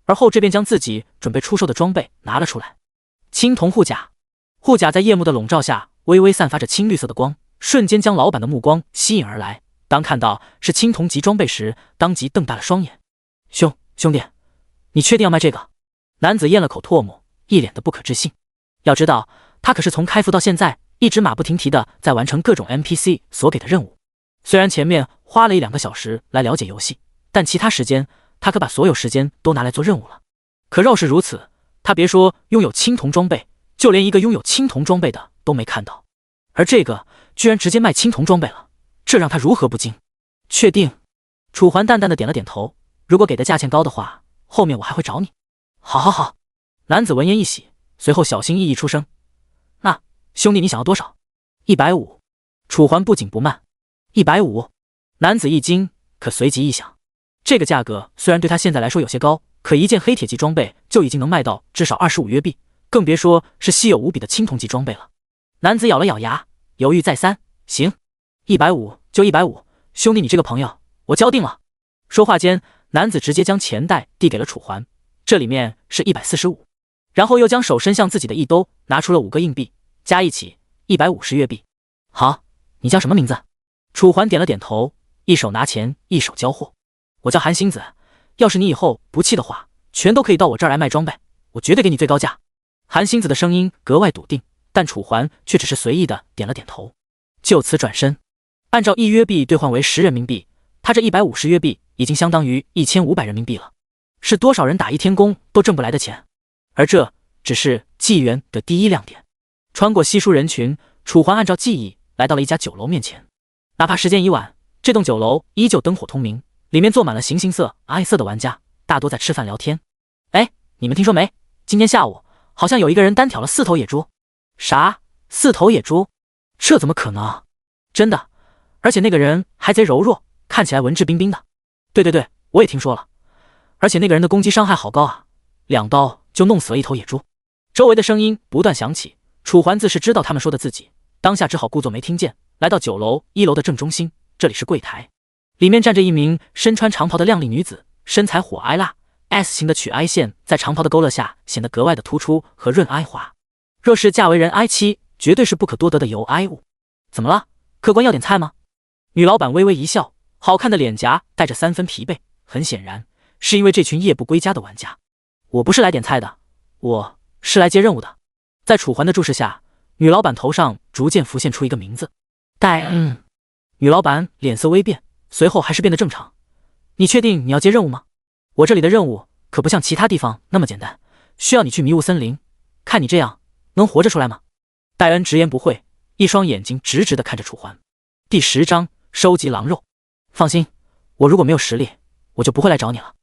而后这便将自己准备出售的装备拿了出来。青铜护甲。护甲在夜幕的笼罩下微微散发着青绿色的光，瞬间将老板的目光吸引而来。当看到是青铜级装备时，当即瞪大了双眼。兄弟，你确定要卖这个？男子咽了口唾沫，一脸的不可置信。要知道，他可是从开服到现在一直马不停蹄的在完成各种 NPC 所给的任务。虽然前面花了1-2个小时来了解游戏，但其他时间他可把所有时间都拿来做任务了。可若是如此，他别说拥有青铜装备，就连一个拥有青铜装备的都没看到。而这个居然直接卖青铜装备了，这让他如何不惊？确定。楚环淡淡的点了点头，如果给的价钱高的话，后面我还会找你。好。男子闻言一喜，随后小心翼翼出声：那兄弟你想要多少？150。楚环不紧不慢：150。男子一惊，可随即一想，这个价格虽然对他现在来说有些高，可一件黑铁级装备就已经能卖到至少25约币，更别说是稀有无比的青铜级装备了。男子咬了咬牙，犹豫再三：行，150就150，兄弟你这个朋友我交定了。说话间，男子直接将钱袋递给了楚环，这里面是145，然后又将手伸向自己的一兜，拿出了5个硬币，加一起150约币。好，你叫什么名字？楚环点了点头，一手拿钱一手交货。我叫韩星子，要是你以后不气的话，全都可以到我这儿来卖装备，我绝对给你最高价。韩星子的声音格外笃定，但楚环却只是随意的点了点头，就此转身。按照1约币兑换为10人民币，他这150约币已经相当于1500人民币了，是多少人打1天工都挣不来的钱。而这只是纪元的第一亮点。穿过稀疏人群，楚环按照记忆来到了一家酒楼面前。哪怕时间已晚，这栋酒楼依旧灯火通明，里面坐满了形形色色的玩家，大多在吃饭聊天。哎，你们听说没？今天下午好像有一个人单挑了4头野猪。啥？4头野猪？这怎么可能？真的，而且那个人还贼柔弱，看起来文质彬彬的。对，我也听说了。而且那个人的攻击伤害好高啊，2刀就弄死了一头野猪。周围的声音不断响起，楚环自是知道他们说的自己，当下只好故作没听见，来到9楼1楼的正中心，这里是柜台，里面站着一名身穿长袍的靓丽女子，身材火哀辣 ，S 型的曲哀线在长袍的勾勒下显得格外的突出和润哀滑。若是嫁为人哀妻，绝对是不可多得的尤哀物。怎么了？客官要点菜吗？女老板微微一笑，好看的脸颊带着3分疲惫，很显然是因为这群夜不归家的玩家。我不是来点菜的，我是来接任务的。在楚环的注视下，女老板头上逐渐浮现出一个名字，戴恩。女老板脸色微变，随后还是变得正常。你确定你要接任务吗？我这里的任务可不像其他地方那么简单，需要你去迷雾森林，看你这样能活着出来吗？戴恩直言不讳，一双眼睛直直地看着楚环。第10章收集狼肉。放心，我如果没有实力，我就不会来找你了。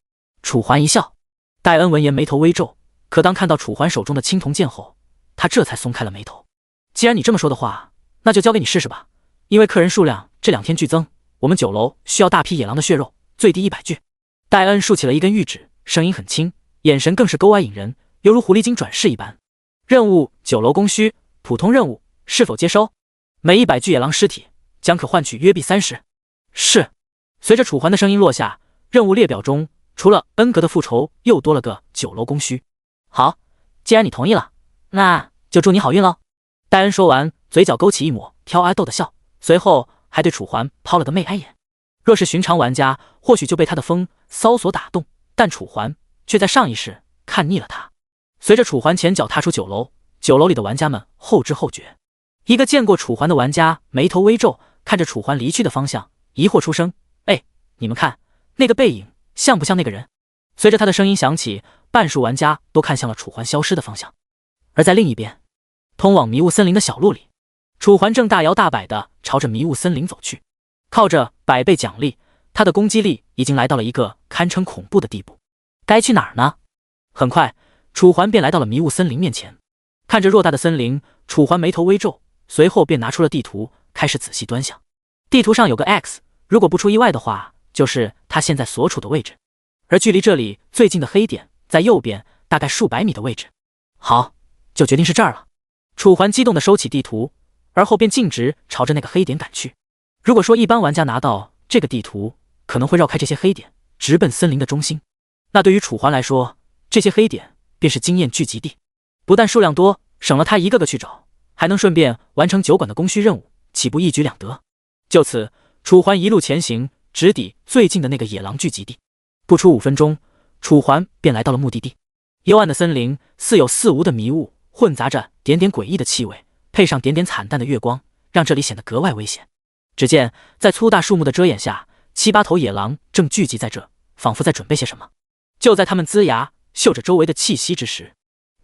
楚环一笑。戴恩闻言眉头微皱，可当看到楚环手中的青铜剑后，他这才松开了眉头。既然你这么说的话，那就交给你试试吧。因为客人数量这2天剧增，我们9楼需要大批野狼的血肉，最低100具。戴恩竖起了一根玉指，声音很轻，眼神更是勾哀引人，犹如狐狸精转世一般。任务9楼供需，普通任务，是否接收？每100具野狼尸体将可换取约币30。是。随着楚环的声音落下，任务列表中除了恩格的复仇，又多了个9楼供需。好，既然你同意了，那就祝你好运喽。戴恩说完，嘴角勾起一抹挑爱逗的笑，随后还对楚环抛了个媚哀眼。若是寻常玩家，或许就被他的风骚所打动，但楚环却在上意识看腻了他。随着楚环前脚踏出9楼，9楼里的玩家们后知后觉。一个见过楚环的玩家眉头微皱，看着楚环离去的方向，疑惑出声：“哎，你们看，那个背影像不像那个人？”随着他的声音响起，半数玩家都看向了楚环消失的方向。而在另一边，通往迷雾森林的小路里，楚环正大摇大摆地朝着迷雾森林走去。靠着100倍奖励，他的攻击力已经来到了一个堪称恐怖的地步。该去哪儿呢？很快，楚环便来到了迷雾森林面前。看着偌大的森林，楚环眉头微皱，随后便拿出了地图，开始仔细端详。地图上有个 X， 如果不出意外的话，就是他现在所处的位置。而距离这里最近的黑点在右边，大概数百米的位置。好，就决定是这儿了。楚环激动地收起地图，而后便径直朝着那个黑点赶去。如果说一般玩家拿到这个地图，可能会绕开这些黑点，直奔森林的中心，那对于楚环来说，这些黑点便是经验聚集地。不但数量多，省了他一个个去找，还能顺便完成酒馆的供需任务，岂不一举两得？就此，楚环一路前行，直抵最近的那个野狼聚集地。不出5分钟，楚环便来到了目的地。幽暗的森林，似有似无的迷雾，混杂着点点诡异的气味，配上点点惨淡的月光，让这里显得格外危险。只见在粗大树木的遮掩下，7、8头野狼正聚集在这，仿佛在准备些什么。就在他们龇牙嗅着周围的气息之时，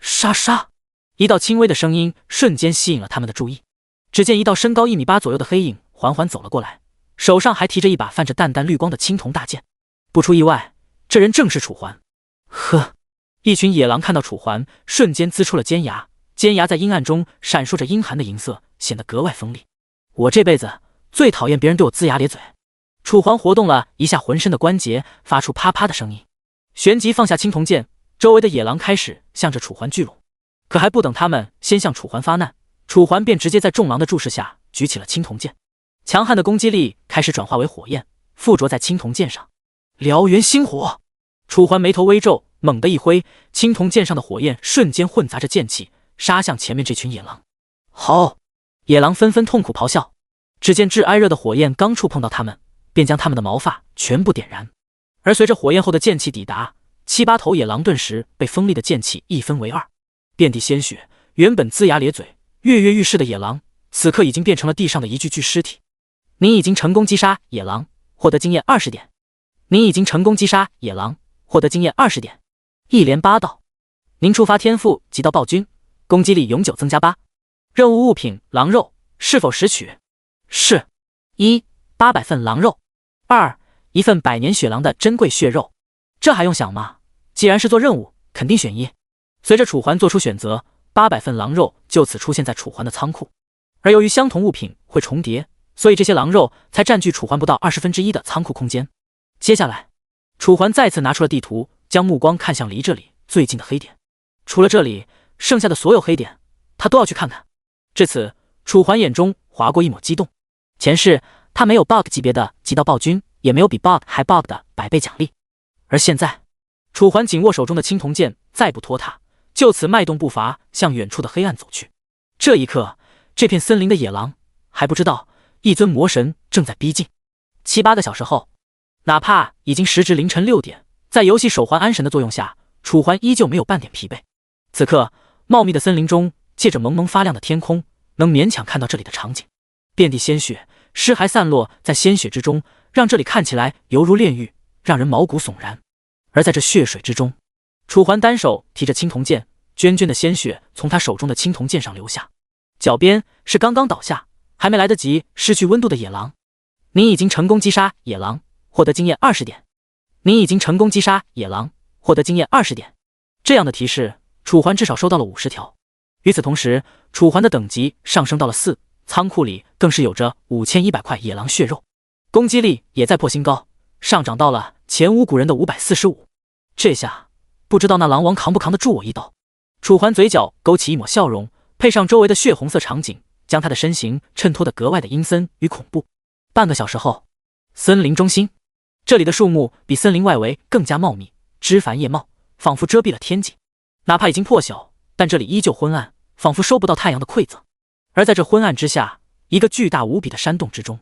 沙沙，一道轻微的声音瞬间吸引了他们的注意。只见一道身高1.8米左右的黑影缓缓走了过来，手上还提着一把泛着淡淡绿光的青铜大剑。不出意外，这人正是楚环。呵，一群野狼看到楚环，瞬间呲出了尖牙，尖牙在阴暗中闪烁着阴寒的银色，显得格外锋利。我这辈子最讨厌别人对我龇牙咧嘴。楚环活动了一下浑身的关节，发出啪啪的声音，旋即放下青铜剑。周围的野狼开始向着楚环聚拢，可还不等他们先向楚环发难，楚环便直接在众狼的注视下举起了青铜剑。强悍的攻击力开始转化为火焰，附着在青铜剑上。燎原星火！楚环眉头微皱，猛地一挥，青铜剑上的火焰瞬间混杂着剑气，杀向前面这群野狼。好！野狼纷纷痛苦咆哮。只见炙哀热的火焰刚触碰到他们，便将他们的毛发全部点燃。而随着火焰后的剑气抵达，7、8头野狼顿时被锋利的剑气一分为二，遍地鲜血。原本龇牙咧嘴、跃跃欲试的野狼，此刻已经变成了地上的一具具尸体。您已经成功击杀野狼，获得经验20点。您已经成功击杀野狼，获得经验20点。一连8道。您触发天赋极道暴君，攻击力永久增加8。任务物品狼肉，是否拾取？是。1、800份狼肉。2、1份百年血狼的珍贵血肉。这还用想吗？既然是做任务，肯定选1。随着楚环做出选择，800份狼肉就此出现在楚环的仓库。而由于相同物品会重叠，所以这些狼肉才占据楚环不到1/20的仓库空间。接下来，楚环再次拿出了地图，将目光看向离这里最近的黑点。除了这里，剩下的所有黑点，他都要去看看。至此，楚环眼中划过一抹激动。前世他没有 bug 级别的极道暴君，也没有比 bug 还 bug 的100倍奖励。而现在，楚环紧握手中的青铜剑，再不拖沓，就此迈动步伐向远处的黑暗走去。这一刻，这片森林的野狼还不知道一尊魔神正在逼近。7、8个小时后，哪怕已经时值凌晨6点，在游戏手环安神的作用下，楚环依旧没有半点疲惫。此刻，茂密的森林中，借着蒙蒙发亮的天空，能勉强看到这里的场景。遍地鲜血，尸骸散落在鲜血之中，让这里看起来犹如炼狱，让人毛骨悚然。而在这血水之中，楚环单手提着青铜剑，涓涓的鲜血从他手中的青铜剑上流下。脚边是刚刚倒下，还没来得及失去温度的野狼。你已经成功击杀野狼，获得经验20点。你已经成功击杀野狼，获得经验20点。这样的提示，楚环至少收到了50条。与此同时，楚环的等级上升到了4，仓库里更是有着5100块野狼血肉，攻击力也在破新高，上涨到了前无古人的545。这下不知道那狼王扛不扛得住我一刀。楚环嘴角勾起一抹笑容，配上周围的血红色场景，将他的身形衬托得格外的阴森与恐怖。半个小时后，森林中心，这里的树木比森林外围更加茂密，枝繁叶茂，仿佛遮蔽了天际。哪怕已经破晓，但这里依旧昏暗，仿佛收不到太阳的馈赠。而在这昏暗之下，一个巨大无比的山洞之中，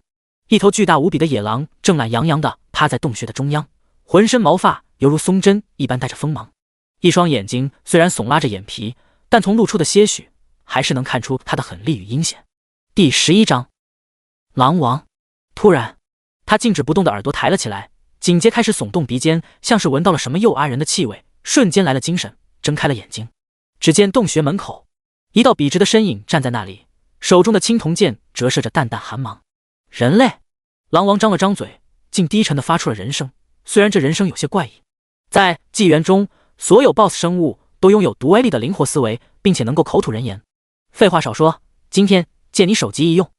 一头巨大无比的野狼正懒洋洋地趴在洞穴的中央，浑身毛发犹如松针一般带着锋芒，一双眼睛虽然耸拉着眼皮，但从露出的些许还是能看出他的狠厉与阴险。第11章，狼王。突然，他静止不动的耳朵抬了起来，紧接开始耸动鼻尖，像是闻到了什么诱人的气味，瞬间来了精神，睁开了眼睛。只见洞穴门口，一道笔直的身影站在那里，手中的青铜剑折射着淡淡寒芒。人类。狼王张了张嘴，竟低沉地发出了人声，虽然这人声有些怪异。在纪元中，所有 BOSS 生物都拥有独威力的灵活思维，并且能够口吐人言。废话少说，今天借你首级一用。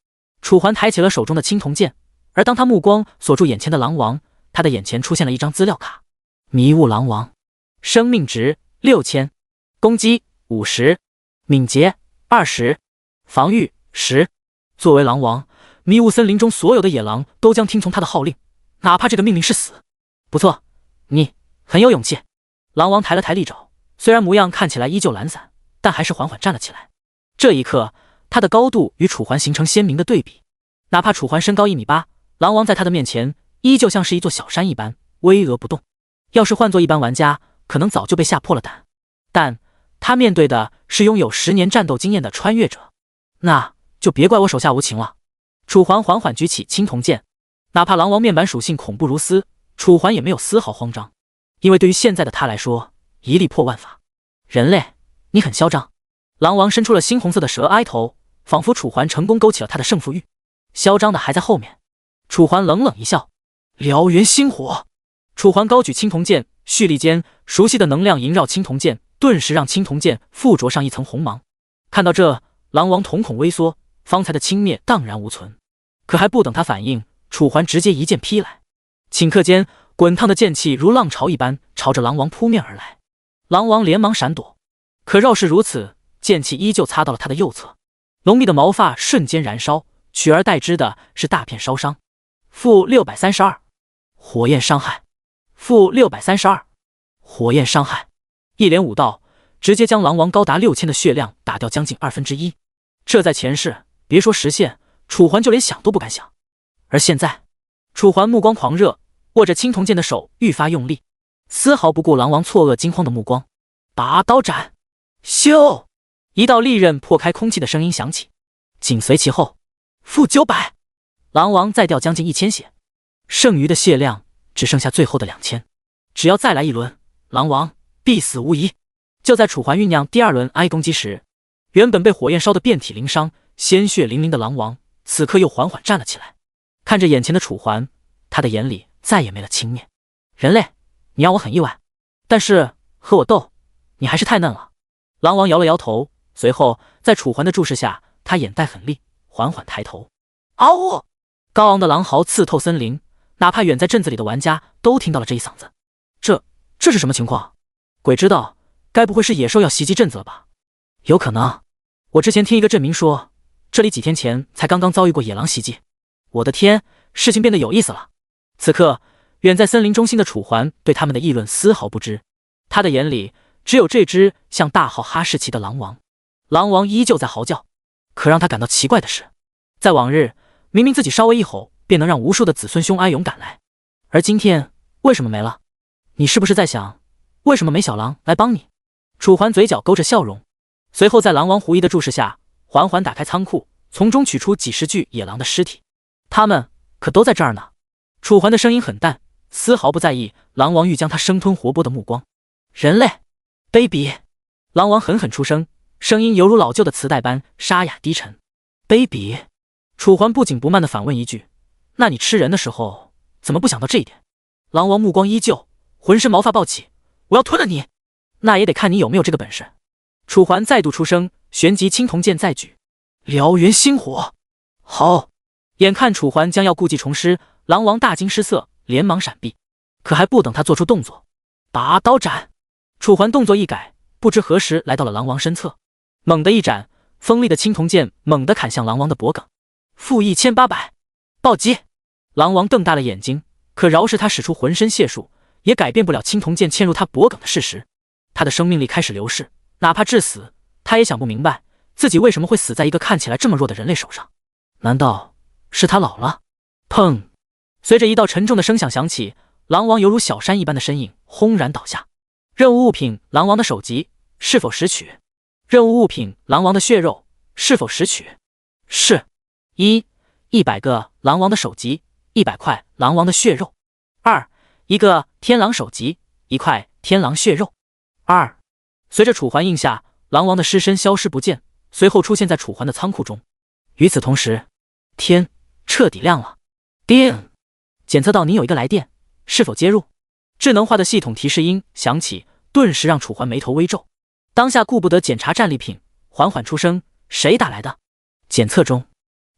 楚环抬起了手中的青铜剑，而当他目光锁住眼前的狼王，他的眼前出现了一张资料卡。迷雾狼王，生命值6000，攻击50，敏捷20，防御10。作为狼王，迷雾森林中所有的野狼都将听从他的号令，哪怕这个命令是死。不错，你很有勇气。狼王抬了抬利爪，虽然模样看起来依旧懒散，但还是缓缓站了起来。这一刻，他的高度与楚环形成鲜明的对比。哪怕楚环身高1.8米，狼王在他的面前依旧像是一座小山一般巍峨不动。要是换做一般玩家，可能早就被吓破了胆。但他面对的是拥有10年战斗经验的穿越者，那就别怪我手下无情了。楚环缓缓举起青铜剑，哪怕狼王面板属性恐怖如斯，楚环也没有丝毫慌张，因为对于现在的他来说，一力破万法。人类，你很嚣张。狼王伸出了猩红色的蛇哀头，仿佛楚环成功勾起了他的胜负欲。嚣张的还在后面。楚环冷冷一笑，燎原星火。楚环高举青铜剑，蓄力间，熟悉的能量萦绕青铜剑，顿时让青铜剑附着上一层红芒。看到这，狼王瞳孔微缩，方才的轻蔑荡然无存。可还不等他反应，楚环直接一剑劈来，顷刻间，滚烫的剑气如浪潮一般朝着狼王扑面而来。狼王连忙闪躲，可饶是如此，剑气依旧擦到了他的右侧，浓密的毛发瞬间燃烧，取而代之的是大片烧伤。-632，火焰伤害。-632，火焰伤害。一连5道，直接将狼王高达6000的血量打掉将近1/2。这在前世，别说实现，楚环就连想都不敢想。而现在，楚环目光狂热，握着青铜剑的手愈发用力，丝毫不顾狼王错愕惊慌的目光。拔刀斩！咻！一道利刃破开空气的声音响起，紧随其后-900。狼王再掉将近1000血，剩余的血量只剩下最后的2000。只要再来一轮，狼王必死无疑。就在楚环酝酿第2轮挨攻击时，原本被火焰烧得遍体鳞伤、鲜血淋淋的狼王，此刻又缓缓站了起来，看着眼前的楚环，他的眼里再也没了轻蔑。人类，你让我很意外，但是和我斗，你还是太嫩了。狼王摇了摇头，随后在楚环的注视下，他眼带狠厉，缓缓抬头。嗷呜！高昂的狼嚎刺透森林，哪怕远在镇子里的玩家都听到了这一嗓子。这是什么情况？鬼知道，该不会是野兽要袭击镇子了吧？有可能。我之前听一个镇民说，这里几天前才刚刚遭遇过野狼袭击。我的天，事情变得有意思了。此刻，远在森林中心的楚环对他们的议论丝毫不知，他的眼里只有这只像大号哈士奇的狼王。狼王依旧在嚎叫，可让他感到奇怪的是，在往日，明明自己稍微一吼，便能让无数的子孙凶哀勇赶来，而今天为什么没了？你是不是在想，为什么没小狼来帮你？楚环嘴角勾着笑容，随后在狼王狐疑的注视下，缓缓打开仓库，从中取出几十具野狼的尸体。他们可都在这儿呢。楚环的声音很淡，丝毫不在意狼王欲将他生吞活剥的目光。人类，卑鄙！狼王狠狠出声，声音犹如老旧的磁带般沙哑低沉。卑鄙！楚环不紧不慢地反问一句：那你吃人的时候怎么不想到这一点？狼王目光依旧，浑身毛发暴起，我要吞了你！那也得看你有没有这个本事。楚环再度出声，旋即青铜剑再举，燎原星火。好！眼看楚环将要故技重施，狼王大惊失色，连忙闪避。可还不等他做出动作，拔刀斩！楚环动作一改，不知何时来到了狼王身侧，猛地一斩，锋利的青铜剑猛地砍向狼王的脖颈。负1800，暴击！狼王瞪大了眼睛，可饶是他使出浑身解数，也改变不了青铜剑嵌入他脖颈的事实。他的生命力开始流逝，哪怕致死，他也想不明白自己为什么会死在一个看起来这么弱的人类手上。难道是他老了？砰！随着一道沉重的声响响起，狼王犹如小山一般的身影轰然倒下。任务物品：狼王的首级，是否拾取？任务物品：狼王的血肉，是否拾取？是。100个狼王的首级，100块狼王的血肉。2一个天狼首级，1块天狼血肉。2随着楚环应下，狼王的尸身消失不见，随后出现在楚环的仓库中。与此同时，天彻底亮了。叮！检测到您有一个来电，是否接入？智能化的系统提示音响起，顿时让楚环眉头微皱。当下顾不得检查战利品，缓缓出声：谁打来的？检测中。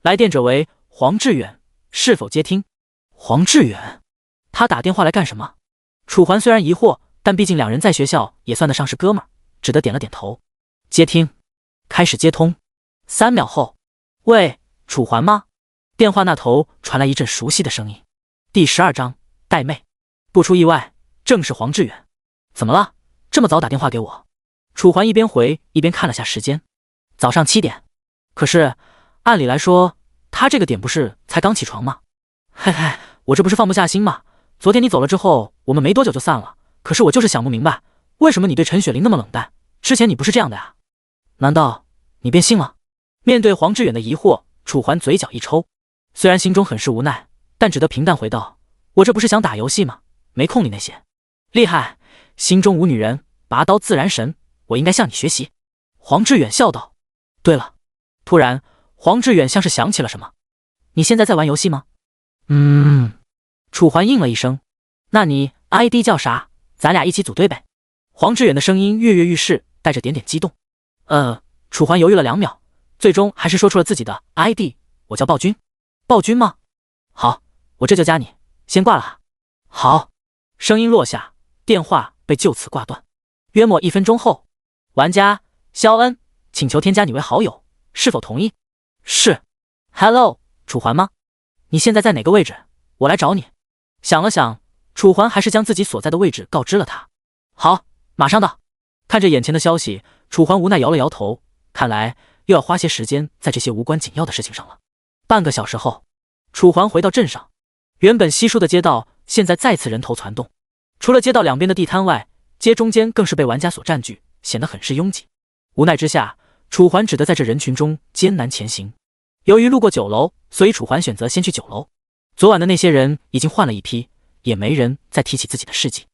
来电者为黄志远，是否接听？黄志远，他打电话来干什么？楚环虽然疑惑，但毕竟两人在学校也算得上是哥们儿，只得点了点头。接听，开始接通。3秒后，喂，楚环吗？电话那头传来一阵熟悉的声音。第12章，带妹。不出意外，正是黄志远。怎么了？这么早打电话给我？楚环一边回一边看了下时间，早上7点。可是按理来说，他这个点不是才刚起床吗？嘿嘿，我这不是放不下心吗？昨天你走了之后，我们没多久就散了。可是我就是想不明白，为什么你对陈雪玲那么冷淡？之前你不是这样的呀？难道你变性了？面对黄志远的疑惑，楚环嘴角一抽，虽然心中很是无奈，但只得平淡回道：我这不是想打游戏吗？没空理那些。厉害，心中无女人，拔刀自然神，我应该向你学习。黄志远笑道。对了。突然黄志远像是想起了什么，你现在在玩游戏吗？楚环应了一声。那你 ID 叫啥？咱俩一起组队呗。黄志远的声音跃跃欲试，带着点点激动。楚环犹豫了2秒，最终还是说出了自己的 ID， 我叫暴君。暴君吗？好，我这就加你，先挂了哈。好。声音落下，电话被就此挂断。约莫1分钟后，玩家肖恩请求添加你为好友，是否同意？是。Hello， 楚环吗？你现在在哪个位置？我来找你。想了想，楚环还是将自己所在的位置告知了他。好，马上到。看着眼前的消息，楚环无奈摇了摇头，看来又要花些时间在这些无关紧要的事情上了。半个小时后，楚环回到镇上，原本稀疏的街道现在再次人头攒动，除了街道两边的地摊外，街中间更是被玩家所占据，显得很是拥挤。无奈之下，楚环只得在这人群中艰难前行。由于路过酒楼，所以楚环选择先去酒楼。昨晚的那些人已经换了一批，也没人再提起自己的事迹。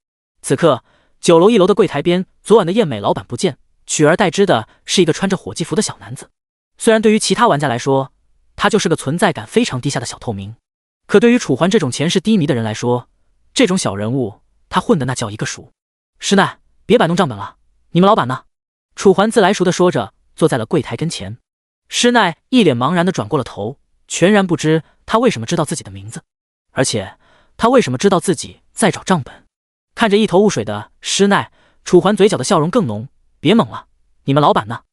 此刻，酒楼1楼的柜台边，昨晚的燕美老板不见，取而代之的是一个穿着伙计服的小男子。虽然对于其他玩家来说，他就是个存在感非常低下的小透明，可对于楚环这种前世低迷的人来说，这种小人物他混的那叫一个熟。师奶，别摆弄账本了，你们老板呢？楚环自来熟的说着，坐在了柜台跟前。施奈一脸茫然地转过了头，全然不知他为什么知道自己的名字，而且他为什么知道自己在找账本。看着一头雾水的施奈，楚环嘴角的笑容更浓。别懵了，你们老板呢？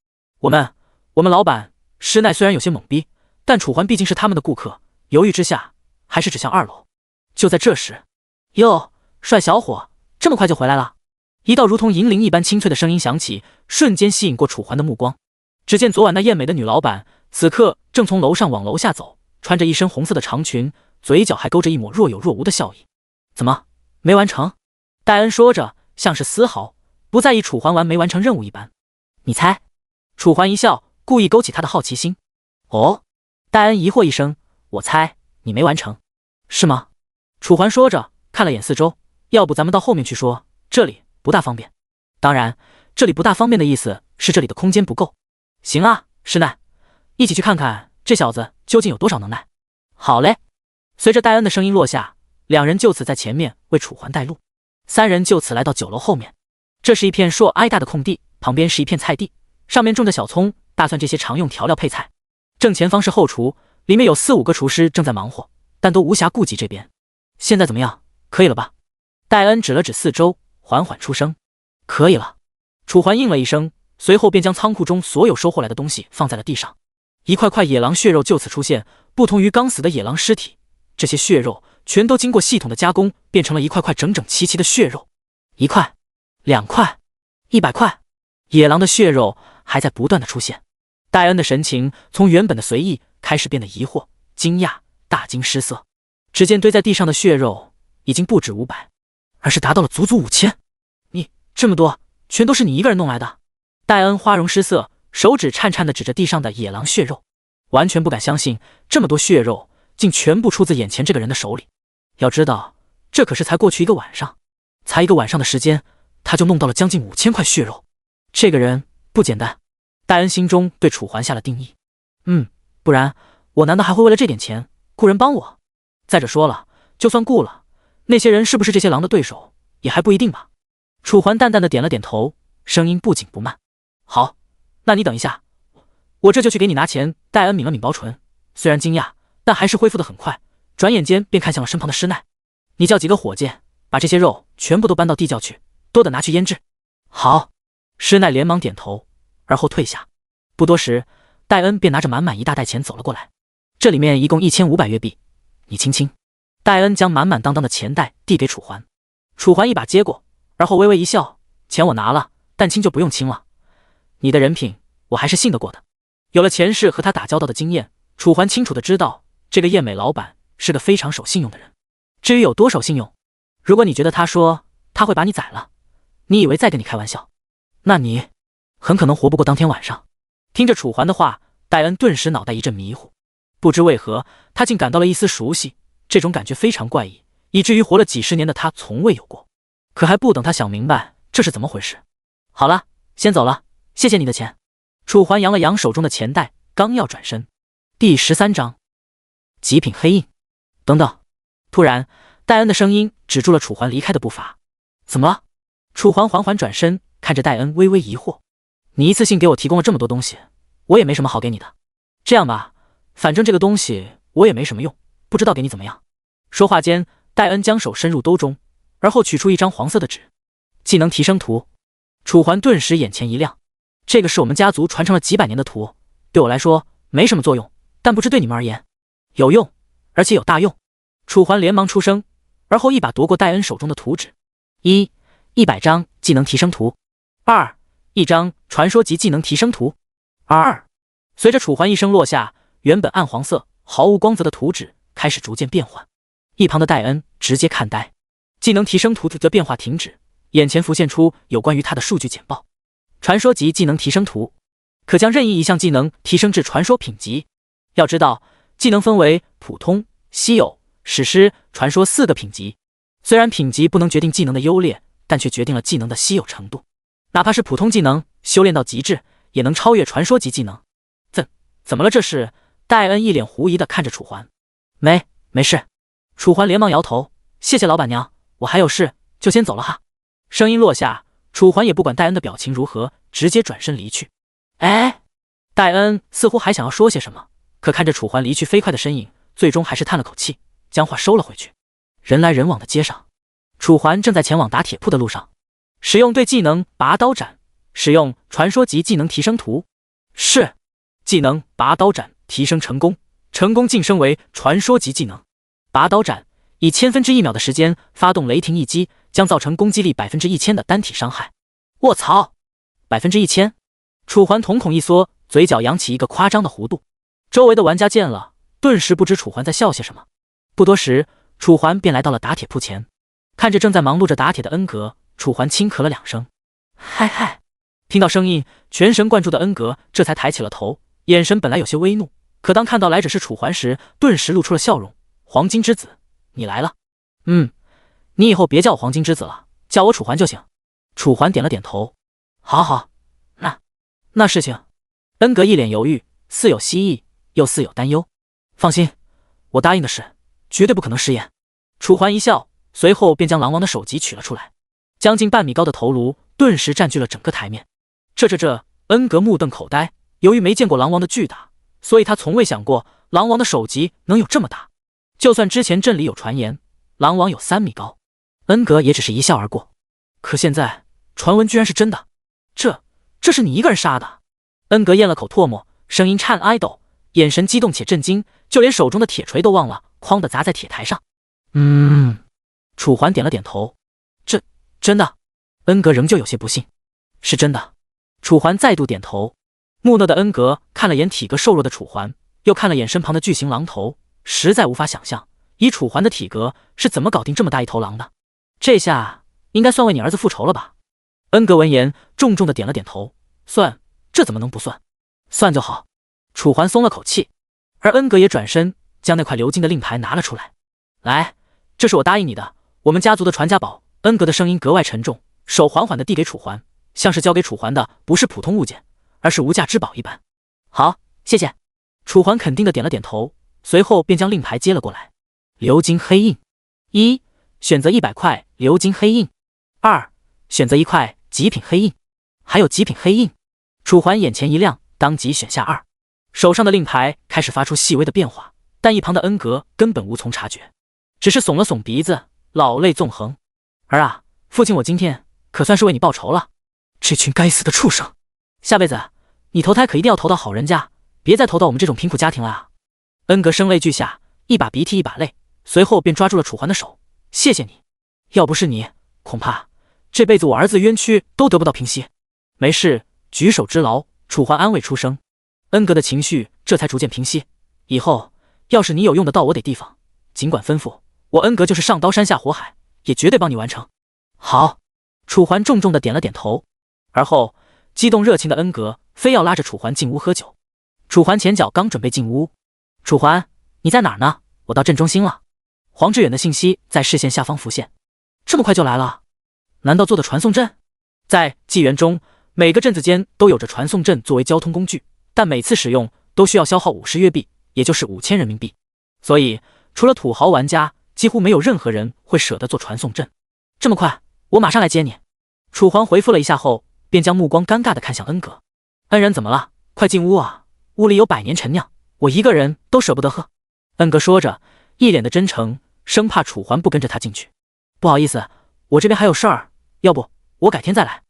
我们老板。施奈虽然有些懵逼，但楚环毕竟是他们的顾客，犹豫之下还是指向2楼。就在这时，哟，帅小伙，这么快就回来了！一道如同银铃一般清脆的声音响起，瞬间吸引过楚环的目光。只见昨晚那艳美的女老板，此刻正从楼上往楼下走，穿着一身红色的长裙，嘴角还勾着一抹若有若无的笑意。怎么，没完成？戴恩说着，像是丝毫不在意楚环没完成任务一般。你猜？楚环一笑，故意勾起他的好奇心。哦，戴恩疑惑一声，我猜你没完成，是吗？楚环说着，看了眼四周，要不咱们到后面去说，这里不大方便。当然，这里不大方便的意思是这里的空间不够。行啊，施奈，一起去看看这小子究竟有多少能耐。好嘞。随着戴恩的声音落下，两人就此在前面为楚环带路。三人就此来到9楼后面，这是一片硕挨大的空地，旁边是一片菜地，上面种着小葱、大蒜这些常用调料配菜。正前方是后厨，里面有4、5个厨师正在忙活，但都无暇顾及这边。现在怎么样？可以了吧？戴恩指了指四周，缓缓出声：“可以了。”楚环应了一声，随后便将仓库中所有收获来的东西放在了地上。一块块野狼血肉就此出现，不同于刚死的野狼尸体，这些血肉全都经过系统的加工，变成了一块块整整齐齐的血肉。1块、2块、100块，野狼的血肉还在不断的出现。戴恩的神情从原本的随意开始变得疑惑、惊讶、大惊失色。只见堆在地上的血肉已经不止500，而是达到了足足5000。你这么多，全都是你一个人弄来的？戴恩花容失色，手指颤颤地指着地上的野狼血肉，完全不敢相信这么多血肉竟全部出自眼前这个人的手里。要知道，这可是才过去1个晚上，才1个晚上的时间，他就弄到了将近5000块血肉。这个人不简单。戴恩心中对楚环下了定义。不然我难道还会为了这点钱雇人帮我？再者说了，就算雇了，那些人是不是这些狼的对手也还不一定吧。楚环淡淡的点了点头，声音不紧不慢。好，那你等一下，我这就去给你拿钱。戴恩抿了抿薄唇，虽然惊讶，但还是恢复得很快，转眼间便看向了身旁的施奈。你叫几个伙计，把这些肉全部都搬到地窖去，多的拿去腌制。好。施奈连忙点头，而后退下。不多时，戴恩便拿着满满一大袋钱走了过来。这里面一共1500月币，你清清。戴恩将满满当当的钱袋递给楚环，楚环一把接过，而后微微一笑，钱我拿了，但清就不用清了。你的人品我还是信得过的。有了前世和他打交道的经验，楚环清楚的知道这个燕美老板是个非常守信用的人。至于有多守信用，如果你觉得他说他会把你宰了，你以为在跟你开玩笑，那你很可能活不过当天晚上。听着楚环的话，戴恩顿时脑袋一阵迷糊，不知为何他竟感到了一丝熟悉，这种感觉非常怪异，以至于活了几十年的他从未有过。可还不等他想明白这是怎么回事，好了，先走了，谢谢你的钱。楚环扬了扬手中的钱袋，刚要转身。第13章极品黑印。等等！突然，戴恩的声音止住了楚环离开的步伐。怎么了？楚环缓缓转身，看着戴恩，微微疑惑。你一次性给我提供了这么多东西，我也没什么好给你的。这样吧，反正这个东西我也没什么用，不知道给你怎么样。说话间，戴恩将手伸入兜中，而后取出一张黄色的纸。技能提升图。楚环顿时眼前一亮，这个是我们家族传承了几百年的图，对我来说没什么作用，但不知对你们而言有用，而且有大用。楚环连忙出声，而后一把夺过戴恩手中的图纸。100张技能提升图。2一张传说级技能提升图。2随着楚环一声落下，原本暗黄色毫无光泽的图纸开始逐渐变换。一旁的戴恩直接看呆，技能提升图则变化停止，眼前浮现出有关于他的数据简报。传说级技能提升图，可将任意一项技能提升至传说品级。要知道，技能分为普通、稀有、史诗、传说4个品级。虽然品级不能决定技能的优劣，但却决定了技能的稀有程度。哪怕是普通技能修炼到极致，也能超越传说级技能。怎么了这是？戴恩一脸狐疑地看着楚环。没事。楚环连忙摇头，谢谢老板娘，我还有事，就先走了哈。声音落下，楚环也不管戴恩的表情如何，直接转身离去。哎，戴恩似乎还想要说些什么，可看着楚环离去飞快的身影，最终还是叹了口气，将话收了回去。人来人往的街上，楚环正在前往打铁铺的路上。使用对技能拔刀斩，使用传说级技能提升图。是。技能拔刀斩提升成功，成功晋升为传说级技能。拔刀斩以1/1000秒的时间发动雷霆一击，将造成攻击力1000%的单体伤害。卧槽，1000%！楚环瞳孔一缩，嘴角扬起一个夸张的弧度。周围的玩家见了，顿时不知楚环在笑些什么。不多时，楚环便来到了打铁铺前，看着正在忙碌着打铁的恩格，楚环轻咳了2声。嗨嗨！听到声音，全神贯注的恩格这才抬起了头，眼神本来有些微怒，可当看到来者是楚环时，顿时露出了笑容。黄金之子，你来了。你以后别叫我黄金之子了，叫我楚环就行。楚环点了点头。好好，那事情。恩格一脸犹豫，似有希意，又似有担忧。放心，我答应的事，绝对不可能食言。楚环一笑，随后便将狼王的首级取了出来。将近半米高的头颅顿时占据了整个台面。这，恩格目瞪口呆。由于没见过狼王的巨大，所以他从未想过狼王的首级能有这么大。就算之前镇里有传言狼王有3米高，恩格也只是一笑而过。可现在传闻居然是真的，这是你一个人杀的？恩格咽了口唾沫，声音颤哀抖，眼神激动且震惊，就连手中的铁锤都忘了，哐地砸在铁台上。楚环点了点头。真的？恩格仍旧有些不信。是真的。楚环再度点头。木讷的恩格看了眼体格瘦弱的楚环，又看了眼身旁的巨型狼头，实在无法想象以楚环的体格是怎么搞定这么大一头狼的。这下应该算为你儿子复仇了吧？恩格闻言重重的点了点头。算，这怎么能不算？算就好。楚环松了口气，而恩格也转身将那块鎏金的令牌拿了出来。来，这是我答应你的，我们家族的传家宝。恩格的声音格外沉重，手缓缓地递给楚环，像是交给楚环的不是普通物件，而是无价之宝一般。好，谢谢。楚环肯定地点了点头，随后便将令牌接了过来。鎏金黑印：1. 选择100块鎏金黑印。2. 选择1块极品黑印。还有极品黑印。楚环眼前一亮，当即选下2。手上的令牌开始发出细微的变化，但一旁的恩格根本无从察觉，只是耸了耸鼻子，老泪纵横。儿啊，父亲我今天可算是为你报仇了。这群该死的畜生，下辈子你投胎可一定要投到好人家，别再投到我们这种贫苦家庭了啊！恩格声泪俱下，一把鼻涕一把泪，随后便抓住了楚环的手。谢谢你，要不是你，恐怕这辈子我儿子的冤屈都得不到平息。没事，举手之劳。楚环安慰出声。恩格的情绪这才逐渐平息。以后要是你有用得到我得地方，尽管吩咐，我恩格就是上刀山下火海，也绝对帮你完成。好。楚环重重的点了点头。而后激动热情的恩格非要拉着楚环进屋喝酒。楚环前脚刚准备进屋，楚环，你在哪儿呢？我到镇中心了。黄志远的信息在视线下方浮现。这么快就来了？难道做的传送阵？在纪元中，每个镇子间都有着传送阵作为交通工具，但每次使用都需要消耗50月币，也就是5000人民币。所以除了土豪玩家，几乎没有任何人会舍得做传送阵。这么快，我马上来接你。楚环回复了一下后，便将目光尴尬地看向恩格。恩人怎么了？快进屋啊，屋里有百年陈酿，我一个人都舍不得喝。恩格说着，一脸的真诚，生怕楚环不跟着他进去。不好意思，我这边还有事儿，要不我改天再来。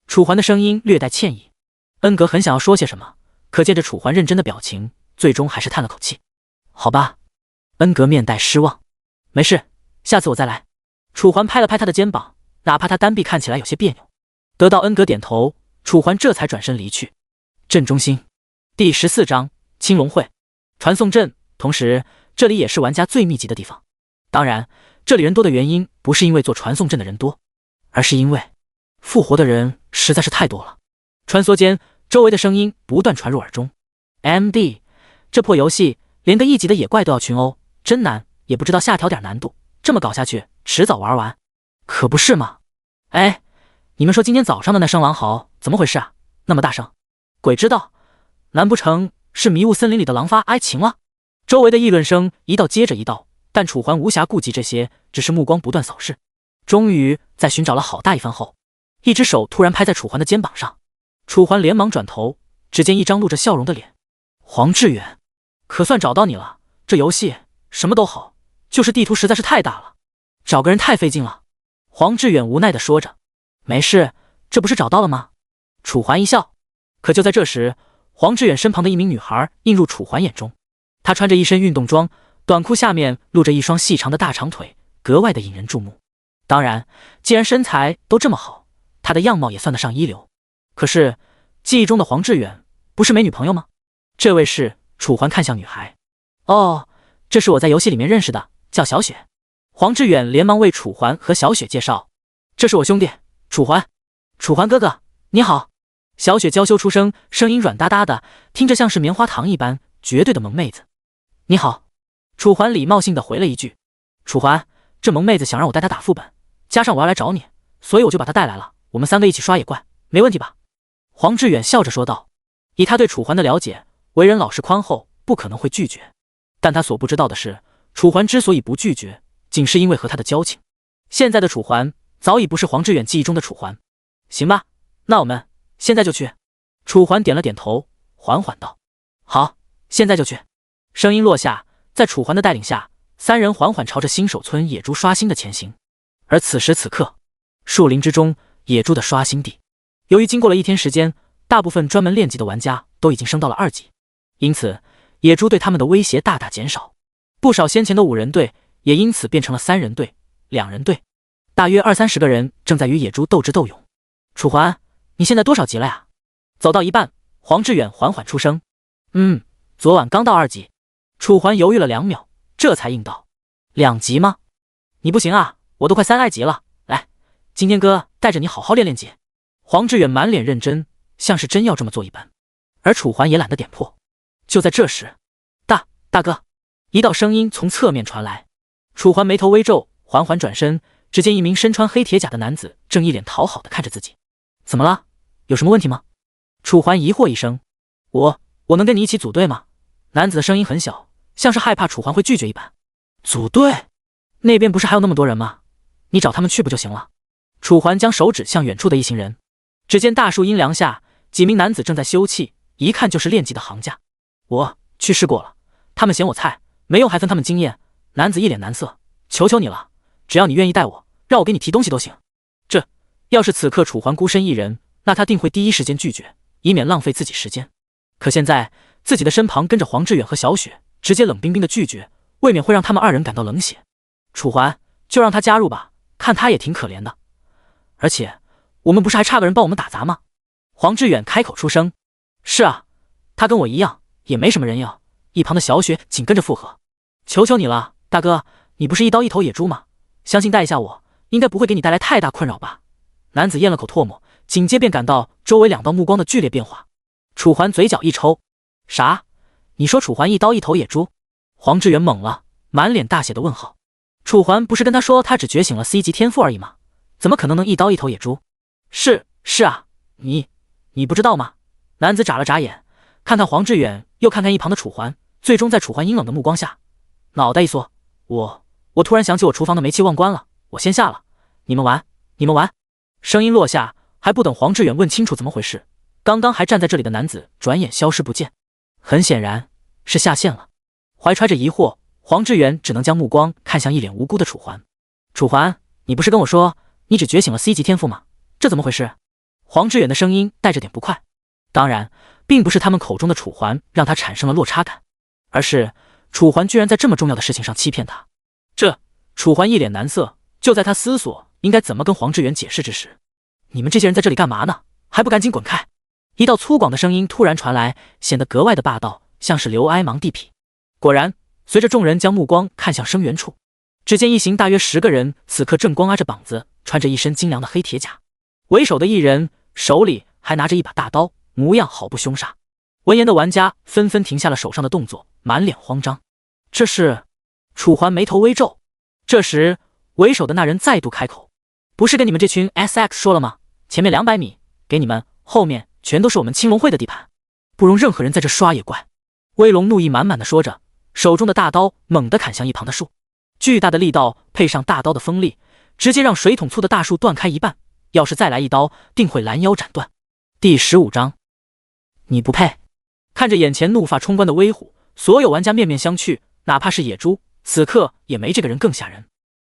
楚环的声音略带歉意。恩格很想要说些什么，可见着楚环认真的表情，最终还是叹了口气。好吧。恩格面带失望。没事，下次我再来。楚环拍了拍他的肩膀，哪怕他单臂看起来有些别扭。得到恩格点头，楚环这才转身离去。镇中心第14章青龙会传送阵，同时这里也是玩家最密集的地方。当然，这里人多的原因不是因为做传送阵的人多，而是因为复活的人实在是太多了。穿梭间，周围的声音不断传入耳中。MD， 这破游戏连个1级的野怪都要群殴，真难，也不知道下调点难度，这么搞下去迟早玩完。可不是嘛。哎，你们说今天早上的那声狼嚎怎么回事啊？那么大声，鬼知道，难不成是迷雾森林里的狼发哀情了？周围的议论声一道接着一道，但楚环无暇顾及这些，只是目光不断扫视。终于在寻找了好大一番后，一只手突然拍在楚环的肩膀上。楚环连忙转头，只见一张露着笑容的脸。黄志远，可算找到你了。这游戏什么都好，就是地图实在是太大了，找个人太费劲了。黄志远无奈地说着。没事，这不是找到了吗？楚环一笑。可就在这时，黄志远身旁的一名女孩映入楚环眼中。她穿着一身运动装，短裤下面露着一双细长的大长腿，格外的引人注目。当然，既然身材都这么好，她的样貌也算得上一流。可是，记忆中的黄志远不是没女朋友吗？这位是。楚环看向女孩。哦，这是我在游戏里面认识的，叫小雪。黄志远连忙为楚环和小雪介绍。这是我兄弟，楚环。楚环哥哥，你好。小雪娇羞出声，声音软哒哒的，听着像是棉花糖一般，绝对的萌妹子。你好。楚环礼貌性的回了一句。楚环，这萌妹子想让我带她打副本，加上我要来找你，所以我就把她带来了，我们三个一起刷野怪，没问题吧？黄志远笑着说道。以他对楚环的了解，为人老实宽厚，不可能会拒绝。但他所不知道的是，楚环之所以不拒绝，仅是因为和他的交情。现在的楚环早已不是黄志远记忆中的楚环。行吧，那我们现在就去。楚环点了点头，缓缓道：好，现在就去。声音落下，在楚环的带领下，三人缓缓朝着新手村野猪刷新的前行。而此时此刻，树林之中，野猪的刷新地，由于经过了一天时间，大部分专门练级的玩家都已经升到了2级，因此野猪对他们的威胁大大减少。不少先前的5人队也因此变成了3人队、2人队，大约20-30个人正在与野猪斗智斗勇。楚环，你现在多少级了呀？走到一半，黄志远缓缓出声。昨晚刚到2级。楚环犹豫了2秒，这才应道：2级吗？你不行啊，我都快3级了。来，今天哥带着你好好练练级。黄志远满脸认真，像是真要这么做一般。而楚环也懒得点破。就在这时，大哥，一道声音从侧面传来。楚环眉头微皱，缓缓转身，只见一名身穿黑铁甲的男子正一脸讨好的看着自己。怎么了？有什么问题吗？楚环疑惑一声。我能跟你一起组队吗？男子的声音很小，像是害怕楚环会拒绝一般。组队？那边不是还有那么多人吗？你找他们去不就行了？楚环将手指向远处的一行人。只见大树阴凉下，几名男子正在休憩，一看就是练级的行家。我去试过了，他们嫌我菜，没用还分他们经验。男子一脸难色，求求你了，只要你愿意带我，让我给你提东西都行。要是此刻楚环孤身一人，那他定会第一时间拒绝，以免浪费自己时间。可现在自己的身旁跟着黄志远和小雪，直接冷冰冰的拒绝，未免会让他们2人感到冷血。楚环，就让他加入吧，看他也挺可怜的。而且我们不是还差个人帮我们打杂吗？黄志远开口出声。是啊，他跟我一样，也没什么人要。一旁的小雪紧跟着附和。求求你了，大哥，你不是一刀一头野猪吗？相信带一下我，应该不会给你带来太大困扰吧？男子咽了口唾沫，紧接便感到周围2道目光的剧烈变化。楚环嘴角一抽。啥？你说楚环一刀一头野猪？黄志远懵了，满脸大写的问号。楚环不是跟他说他只觉醒了 C 级天赋而已吗？怎么可能一刀一头野猪？是啊，你不知道吗？男子眨了眨眼，看看黄志远，又看看一旁的楚环，最终在楚环阴冷的目光下，脑袋一缩。我突然想起我厨房的煤气忘关了，我先下了，你们玩。声音落下，还不等黄志远问清楚怎么回事，刚刚还站在这里的男子转眼消失不见，很显然是下线了。怀揣着疑惑，黄志远只能将目光看向一脸无辜的楚环。楚环，你不是跟我说你只觉醒了 C 级天赋吗？这怎么回事？黄志远的声音带着点不快。当然，并不是他们口中的楚环让他产生了落差感，而是楚环居然在这么重要的事情上欺骗他。楚环一脸难色，就在他思索应该怎么跟黄志远解释之时，你们这些人在这里干嘛呢？还不赶紧滚开！一道粗犷的声音突然传来，显得格外的霸道，像是刘哀芒地痞。果然，随着众人将目光看向声源处，只见一行大约10个人此刻正光挨着膀子，穿着一身精良的黑铁甲，为首的一人手里还拿着一把大刀，模样好不凶煞。闻言的玩家纷纷停下了手上的动作，满脸慌张。这是？楚环眉头微皱。这时为首的那人再度开口，不是跟你们这群 SX 说了吗？前面200米给你们，后面全都是我们青龙会的地盘，不容任何人在这刷野怪。威龙怒意满满的说着，手中的大刀猛地砍向一旁的树，巨大的力道配上大刀的锋利，直接让水桶粗的大树断开一半，要是再来一刀，定会拦腰斩断。第15章你不配！看着眼前怒发冲冠的威虎，所有玩家面面相觑，哪怕是野猪，此刻也没这个人更吓人。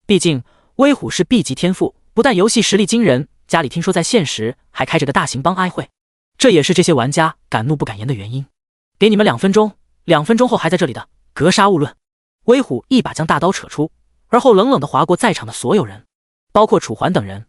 毕竟威虎是 B 级天赋，不但游戏实力惊人，家里听说在现实还开着个大型帮哀会，这也是这些玩家敢怒不敢言的原因。给你们2分钟，2分钟后还在这里的，格杀勿论！威虎一把将大刀扯出，而后冷冷地划过在场的所有人，包括楚环等人。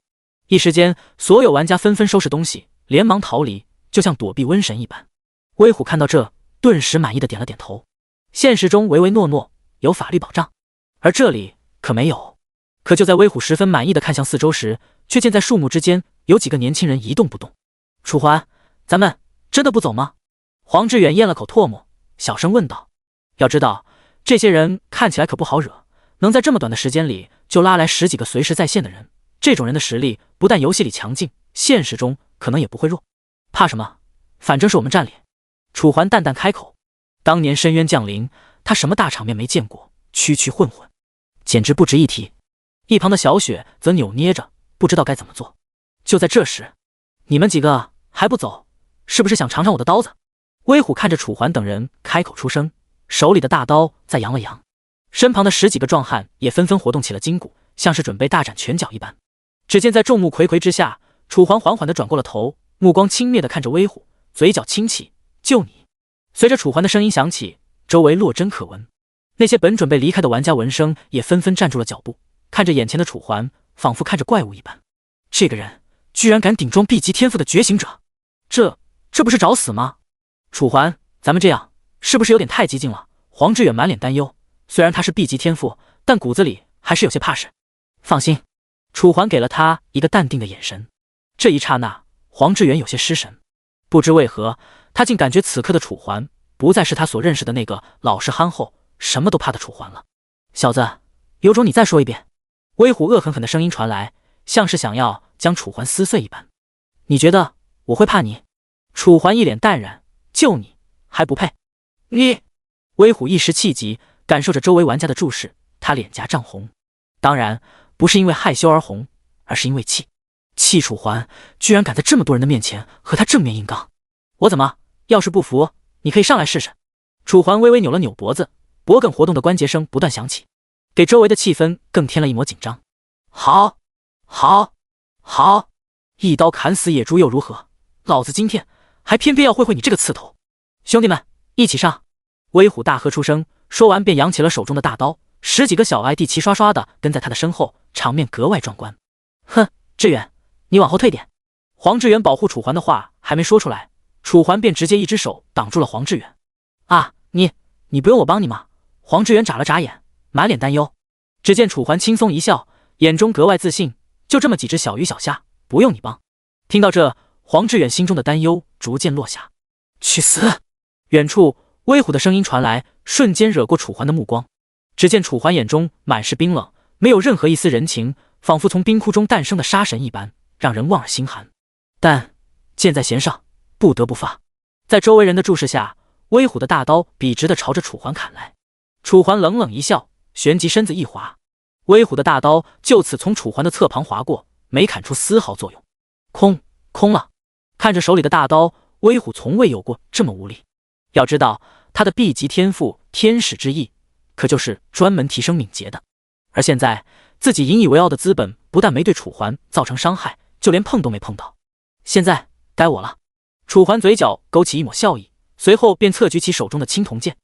一时间，所有玩家纷纷收拾东西，连忙逃离，就像躲避瘟神一般。威虎看到这，顿时满意的点了点头。现实中唯唯诺诺，有法律保障，而这里可没有。可就在威虎十分满意的看向四周时，却见在树木之间有几个年轻人一动不动。楚环，咱们真的不走吗？黄志远咽了口唾沫，小声问道。要知道，这些人看起来可不好惹，能在这么短的时间里就拉来10几个随时在线的人，这种人的实力不但游戏里强劲，现实中可能也不会弱。怕什么？反正是我们占理。楚环淡淡开口。当年深渊降临，他什么大场面没见过，区区混混，简直不值一提。一旁的小雪则扭捏着，不知道该怎么做。就在这时，你们几个还不走，是不是想尝尝我的刀子？威虎看着楚环等人开口出声，手里的大刀再扬了扬，身旁的10几个壮汉也纷纷活动起了筋骨，像是准备大展拳脚一般。只见在众目睽睽之下，楚环缓缓地转过了头，目光轻蔑地看着威虎，嘴角轻启，就你。随着楚环的声音响起，周围落针可闻，那些本准备离开的玩家闻声也纷纷站住了脚步，看着眼前的楚环，仿佛看着怪物一般。这个人居然敢顶撞 B 级天赋的觉醒者，这不是找死吗？楚环，咱们这样是不是有点太激进了？黄志远满脸担忧，虽然他是 B 级天赋，但骨子里还是有些怕事。放心，楚环给了他一个淡定的眼神。这一刹那，黄志远有些失神，不知为何，他竟感觉此刻的楚环不再是他所认识的那个老实憨厚、什么都怕的楚环了。小子，有种你再说一遍！威虎恶狠狠的声音传来，像是想要将楚环撕碎一般。你觉得我会怕你？楚环一脸淡然，就你还不配！你！威虎一时气急，感受着周围玩家的注视，他脸颊涨红。当然不是因为害羞而红，而是因为气楚环居然敢在这么多人的面前和他正面硬刚。我怎么？要是不服，你可以上来试试。楚环微微扭了扭脖子，脖梗活动的关节声不断响起，给周围的气氛更添了一抹紧张。好，一刀砍死野猪又如何？老子今天还偏偏要会你这个刺头！兄弟们，一起上！威虎大喝出声，说完便扬起了手中的大刀，10几个小 ID 齐刷刷的跟在他的身后，场面格外壮观。哼，志远，你往后退点！黄志远保护楚环的话还没说出来，楚环便直接一只手挡住了黄志远。啊，你不用我帮你吗？黄志远眨了眨眼，满脸担忧。只见楚环轻松一笑，眼中格外自信，就这么几只小鱼小虾，不用你帮。听到这，黄志远心中的担忧逐渐落下。去死！远处威虎的声音传来，瞬间惹过楚环的目光。只见楚环眼中满是冰冷，没有任何一丝人情，仿佛从冰窟中诞生的杀神一般，让人望而心寒。但箭在弦上，不得不发。在周围人的注视下，威虎的大刀笔直地朝着楚环砍来。楚环冷冷一笑，旋即身子一滑，威虎的大刀就此从楚环的侧旁划过，没砍出丝毫作用。空了。看着手里的大刀，威虎从未有过这么无力。要知道，他的 B 级天赋天使之翼可就是专门提升敏捷的，而现在自己引以为傲的资本不但没对楚环造成伤害，就连碰都没碰到。现在该我了。楚环嘴角勾起一抹笑意，随后便侧举起手中的青铜剑。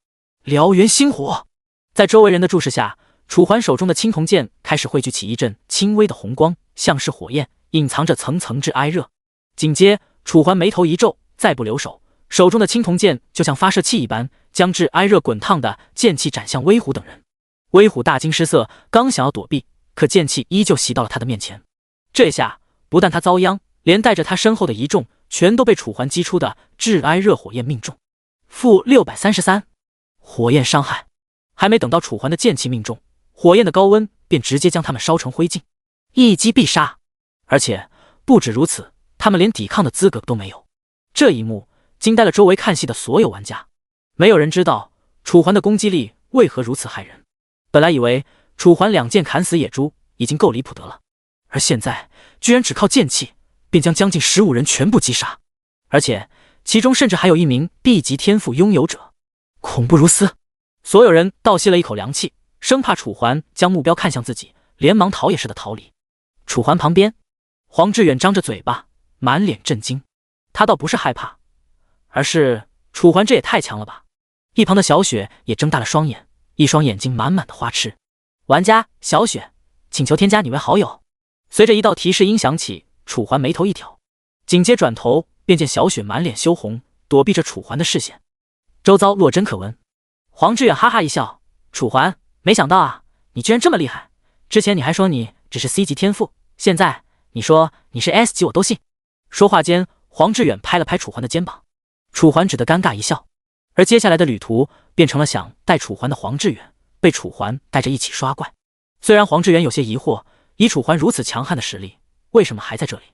燎原星火！在周围人的注视下，楚环手中的青铜剑开始汇聚起一阵轻微的红光，像是火焰，隐藏着层层炙哀热。紧接楚环眉头一皱，再不留手，手中的青铜剑就像发射器一般，将炙哀热滚烫的剑气斩向威虎等人。威虎大惊失色，刚想要躲避，可剑气依旧袭到了他的面前。这下不但他遭殃，连带着他身后的一众全都被楚环击出的炙哀热火焰命中。负633，火焰伤害。还没等到楚环的剑气命中，火焰的高温便直接将他们烧成灰烬，一击必杀。而且不止如此，他们连抵抗的资格都没有。这一幕惊呆了周围看戏的所有玩家，没有人知道楚环的攻击力为何如此骇人。本来以为楚环2剑砍死野猪已经够离谱的了，而现在居然只靠剑气便将将近15人全部击杀，而且其中甚至还有一名 B 级天赋拥有者，恐怖如斯。所有人倒吸了一口凉气，生怕楚环将目标看向自己，连忙逃也似的逃离。楚环旁边，黄志远张着嘴巴，满脸震惊。他倒不是害怕，而是楚环这也太强了吧。一旁的小雪也睁大了双眼，一双眼睛满满的花痴。玩家小雪，请求添加你为好友。随着一道提示音响起，楚环眉头一挑，紧接转头便见小雪满脸羞红，躲避着楚环的视线，周遭若真可闻。黄志远哈哈一笑，楚环，没想到啊，你居然这么厉害。之前你还说你只是 C 级天赋，现在你说你是 S 级我都信。说话间，黄志远拍了拍楚环的肩膀，楚环只得尴尬一笑。而接下来的旅途变成了想带楚环的黄志远被楚环带着一起刷怪。虽然黄志远有些疑惑，以楚环如此强悍的实力，为什么还在这里？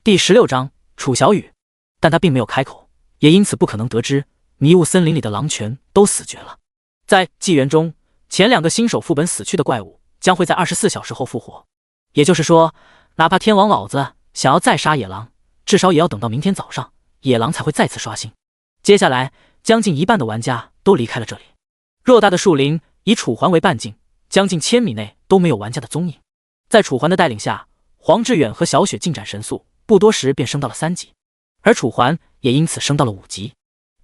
第16章楚小雨，但他并没有开口，也因此不可能得知迷雾森林里的狼犬都死绝了。在纪元中，前2个新手副本死去的怪物将会在24小时后复活，也就是说，哪怕天王老子想要再杀野狼，至少也要等到明天早上，野狼才会再次刷新。接下来将近一半的玩家都离开了这里。偌大的树林以楚环为半径，将近1000米内都没有玩家的踪影。在楚环的带领下，黄志远和小雪进展神速，不多时便升到了3级，而楚环也因此升到了5级。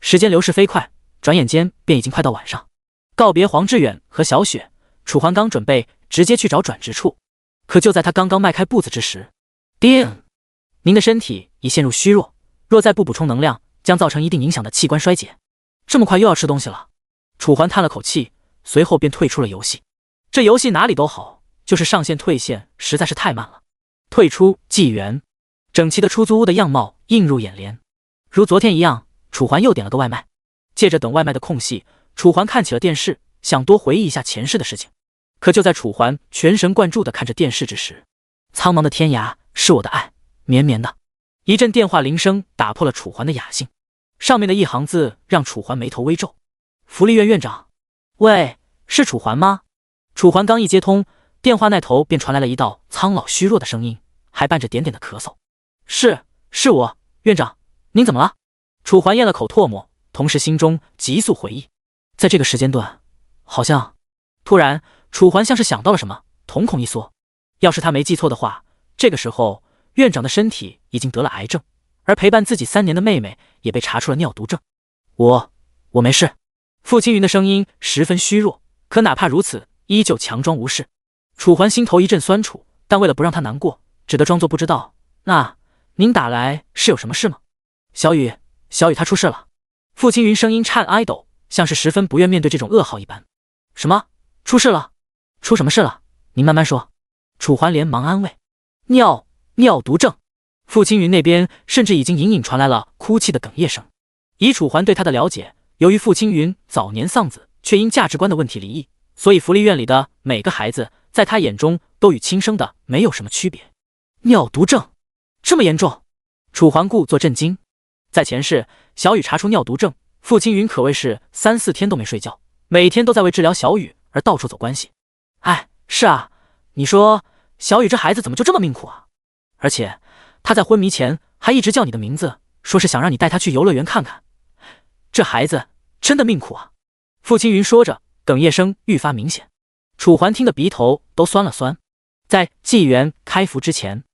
时间流逝飞快，转眼间便已经快到晚上。告别黄志远和小雪，楚环刚准备直接去找转职处，可就在他刚刚迈开步子之时，叮！您的身体已陷入虚弱，若再不补充能量，将造成一定影响的器官衰竭。这么快又要吃东西了？楚环叹了口气，随后便退出了游戏。这游戏哪里都好，就是上线退线实在是太慢了。退出纪元，整齐的出租屋的样貌映入眼帘。如昨天一样，楚环又点了个外卖。借着等外卖的空隙，楚环看起了电视，想多回忆一下前世的事情。可就在楚环全神贯注地看着电视之时，苍茫的天涯是我的爱，绵绵的。一阵电话铃声打破了楚环的雅兴，上面的一行字让楚环眉头微皱。福利院院长，喂，是楚环吗？楚环刚一接通，电话那头便传来了一道苍老虚弱的声音，还伴着点点的咳嗽。是我，院长，您怎么了？楚环咽了口唾沫，同时心中急速回忆，在这个时间段，好像……突然，楚环像是想到了什么，瞳孔一缩。要是他没记错的话，这个时候院长的身体已经得了癌症，而陪伴自己3年的妹妹也被查出了尿毒症。我没事。傅青云的声音十分虚弱，可哪怕如此，依旧强装无事。楚环心头一阵酸楚，但为了不让他难过，只得装作不知道。那您打来是有什么事吗？小雨她出事了。傅青云声音颤哀抖，像是十分不愿面对这种噩耗一般。什么？出事了？出什么事了？您慢慢说。楚环连忙安慰。尿毒症。傅青云那边甚至已经隐隐传来了哭泣的哽咽声。以楚环对他的了解，由于傅青云早年丧子，却因价值观的问题离异，所以福利院里的每个孩子在他眼中都与亲生的没有什么区别。尿毒症这么严重？楚环故作震惊。在前世，小雨查出尿毒症，傅青云可谓是3、4天都没睡觉，每天都在为治疗小雨而到处走关系。哎，是啊，你说小雨这孩子怎么就这么命苦啊？而且他在昏迷前还一直叫你的名字，说是想让你带他去游乐园看看。这孩子真的命苦啊！傅青云说着，哽咽声愈发明显。楚环听得鼻头都酸了酸。在纪元开服之前，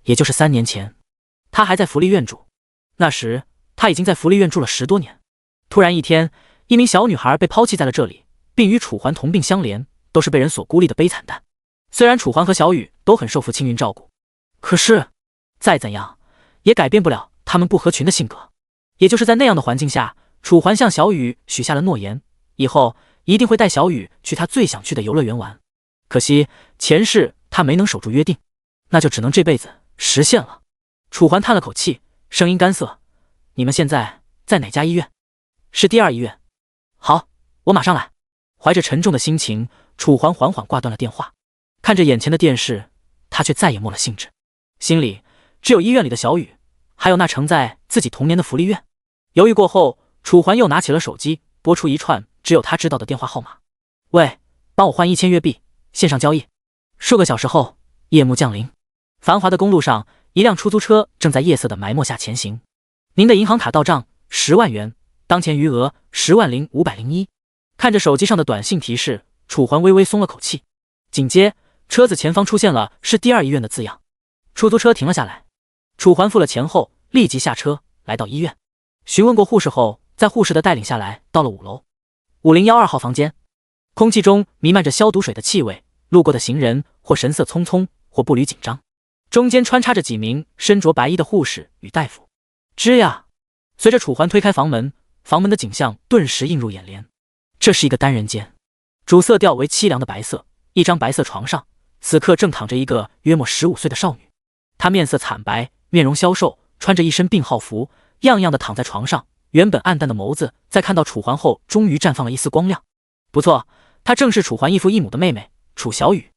也就是3年前，他还在福利院住。那时他已经在福利院住了10多年。突然一天，一名小女孩被抛弃在了这里，并与楚环同病相怜，都是被人所孤立的悲惨蛋。虽然楚环和小雨都很受傅青云照顾，可是再怎样也改变不了他们不合群的性格。也就是在那样的环境下，楚环向小雨许下了诺言，以后一定会带小雨去他最想去的游乐园玩。可惜前世他没能守住约定，那就只能这辈子实现了。楚环叹了口气，声音干涩。你们现在在哪家医院？是第2医院。好，我马上来。怀着沉重的心情，楚环缓缓挂断了电话。看着眼前的电视，他却再也没了兴致，心里只有医院里的小雨，还有那承载自己童年的福利院。犹豫过后，楚环又拿起了手机，拨出一串只有他知道的电话号码。喂，帮我换1000月币，线上交易。数个小时后，夜幕降临，繁华的公路上，一辆出租车正在夜色的埋没下前行。您的银行卡到账， 10万元，当前余额100501。看着手机上的短信提示，楚环微微松了口气。紧接车子前方出现了是第2医院的字样。出租车停了下来，楚环付了钱后立即下车，来到医院。询问过护士后，在护士的带领下来到了5楼5012号房间。空气中弥漫着消毒水的气味，路过的行人或神色匆匆，或步履紧张，中间穿插着几名身着白衣的护士与大夫。吱呀！随着楚环推开房门，房门的景象顿时映入眼帘。这是一个单人间，主色调为凄凉的白色，一张白色床上，此刻正躺着一个约莫15岁的少女。她面色惨白，面容消瘦，穿着一身病号服，样样的躺在床上。原本暗淡的眸子，在看到楚环后，终于绽放了一丝光亮。不错，她正是楚环异父异母的妹妹楚小雨。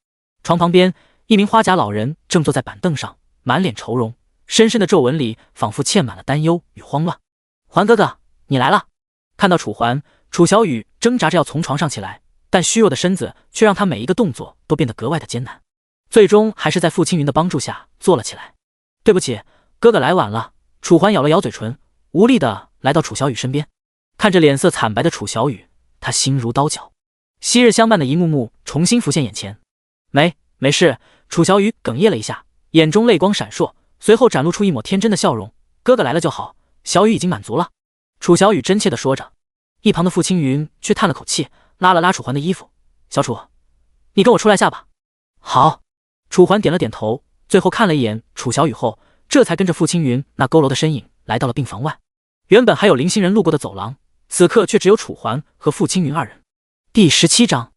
床旁边，一名花甲老人正坐在板凳上，满脸愁容，深深的皱纹里仿佛嵌满了担忧与慌乱。环哥哥，你来了！看到楚环，楚小雨挣扎着要从床上起来，但虚弱的身子却让她每一个动作都变得格外的艰难。最终还是在傅青云的帮助下坐了起来。对不起，哥哥来晚了。楚环咬了咬嘴唇，无力的来到楚小雨身边，看着脸色惨白的楚小雨，他心如刀绞。昔日相伴的一幕幕重新浮现眼前。没事。楚小雨哽咽了一下，眼中泪光闪烁，随后展露出一抹天真的笑容。哥哥来了就好，小雨已经满足了。楚小雨真切的说着。一旁的傅青云却叹了口气，拉了拉楚环的衣服：“小楚，你跟我出来下吧。”好。楚环点了点头，最后看了一眼楚小雨后，这才跟着傅青云那佝偻的身影来到了病房外。原本还有临行人路过的走廊，此刻却只有楚环和傅青云2人。第17章，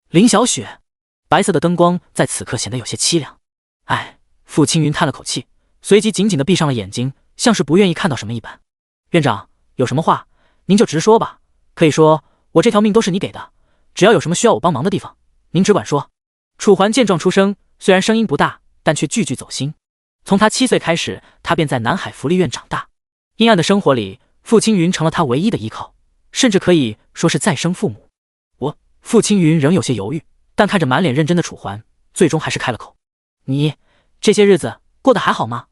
林小雪。白色的灯光在此刻显得有些凄凉。唉，傅青云叹了口气，随即紧紧地闭上了眼睛，像是不愿意看到什么一般。院长，有什么话您就直说吧，可以说我这条命都是你给的，只要有什么需要我帮忙的地方，您只管说。楚环见状出声，虽然声音不大，但却句句走心。从他7岁开始，他便在南海福利院长大，阴暗的生活里，傅青云成了他唯一的依靠，甚至可以说是再生父母。傅青云仍有些犹豫，但看着满脸认真的楚环，最终还是开了口：“你这些日子过得还好吗？”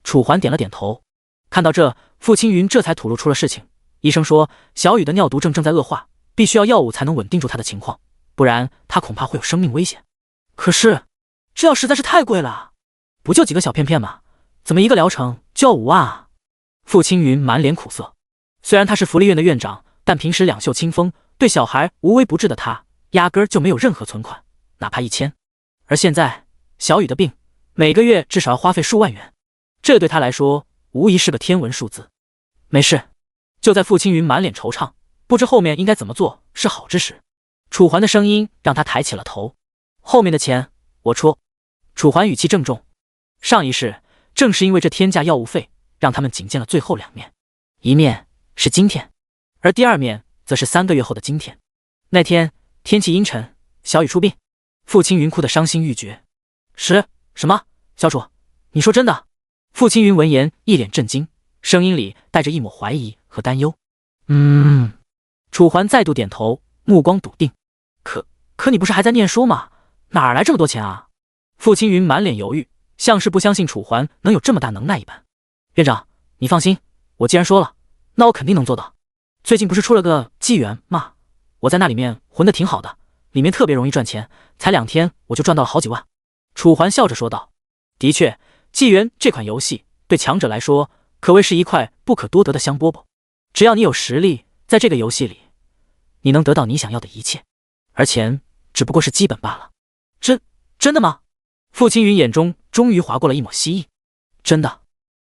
楚环点了点头。看到这，傅青云这才吐露出了事情。医生说，小雨的尿毒症正在恶化，必须要药物才能稳定住她的情况，不然她恐怕会有生命危险。可是，这药实在是太贵了，不就几个小片片吗？怎么一个疗程就要5万啊？傅青云满脸苦涩。虽然他是福利院的院长，但平时两袖清风，对小孩无微不至的他，压根儿就没有任何存款，哪怕1000。而现在，小雨的病，每个月至少要花费数万元，这对他来说无疑是个天文数字。没事。就在傅青云满脸惆怅，不知后面应该怎么做是好之时，楚环的声音让他抬起了头：“后面的钱我出。”楚环语气郑重。上一世正是因为这天价药物费，让他们仅见了最后2面，一面是今天，而第2面则是3个月后的今天。那天天气阴沉，小雨出殡，傅青云哭得伤心欲绝。什么？小楚，你说真的？傅青云闻言一脸震惊，声音里带着一抹怀疑和担忧。楚环再度点头，目光笃定。可你不是还在念书吗？哪儿来这么多钱啊？傅青云满脸犹豫，像是不相信楚环能有这么大能耐一般。院长，你放心，我既然说了，那我肯定能做到。最近不是出了个纪元吗？我在那里面混得挺好的，里面特别容易赚钱，才2天我就赚到了好几万。楚环笑着说道。的确，纪元这款游戏对强者来说可谓是一块不可多得的香饽饽，只要你有实力，在这个游戏里你能得到你想要的一切，而钱只不过是基本罢了。真的吗？傅青云眼中终于划过了一抹希冀。真的。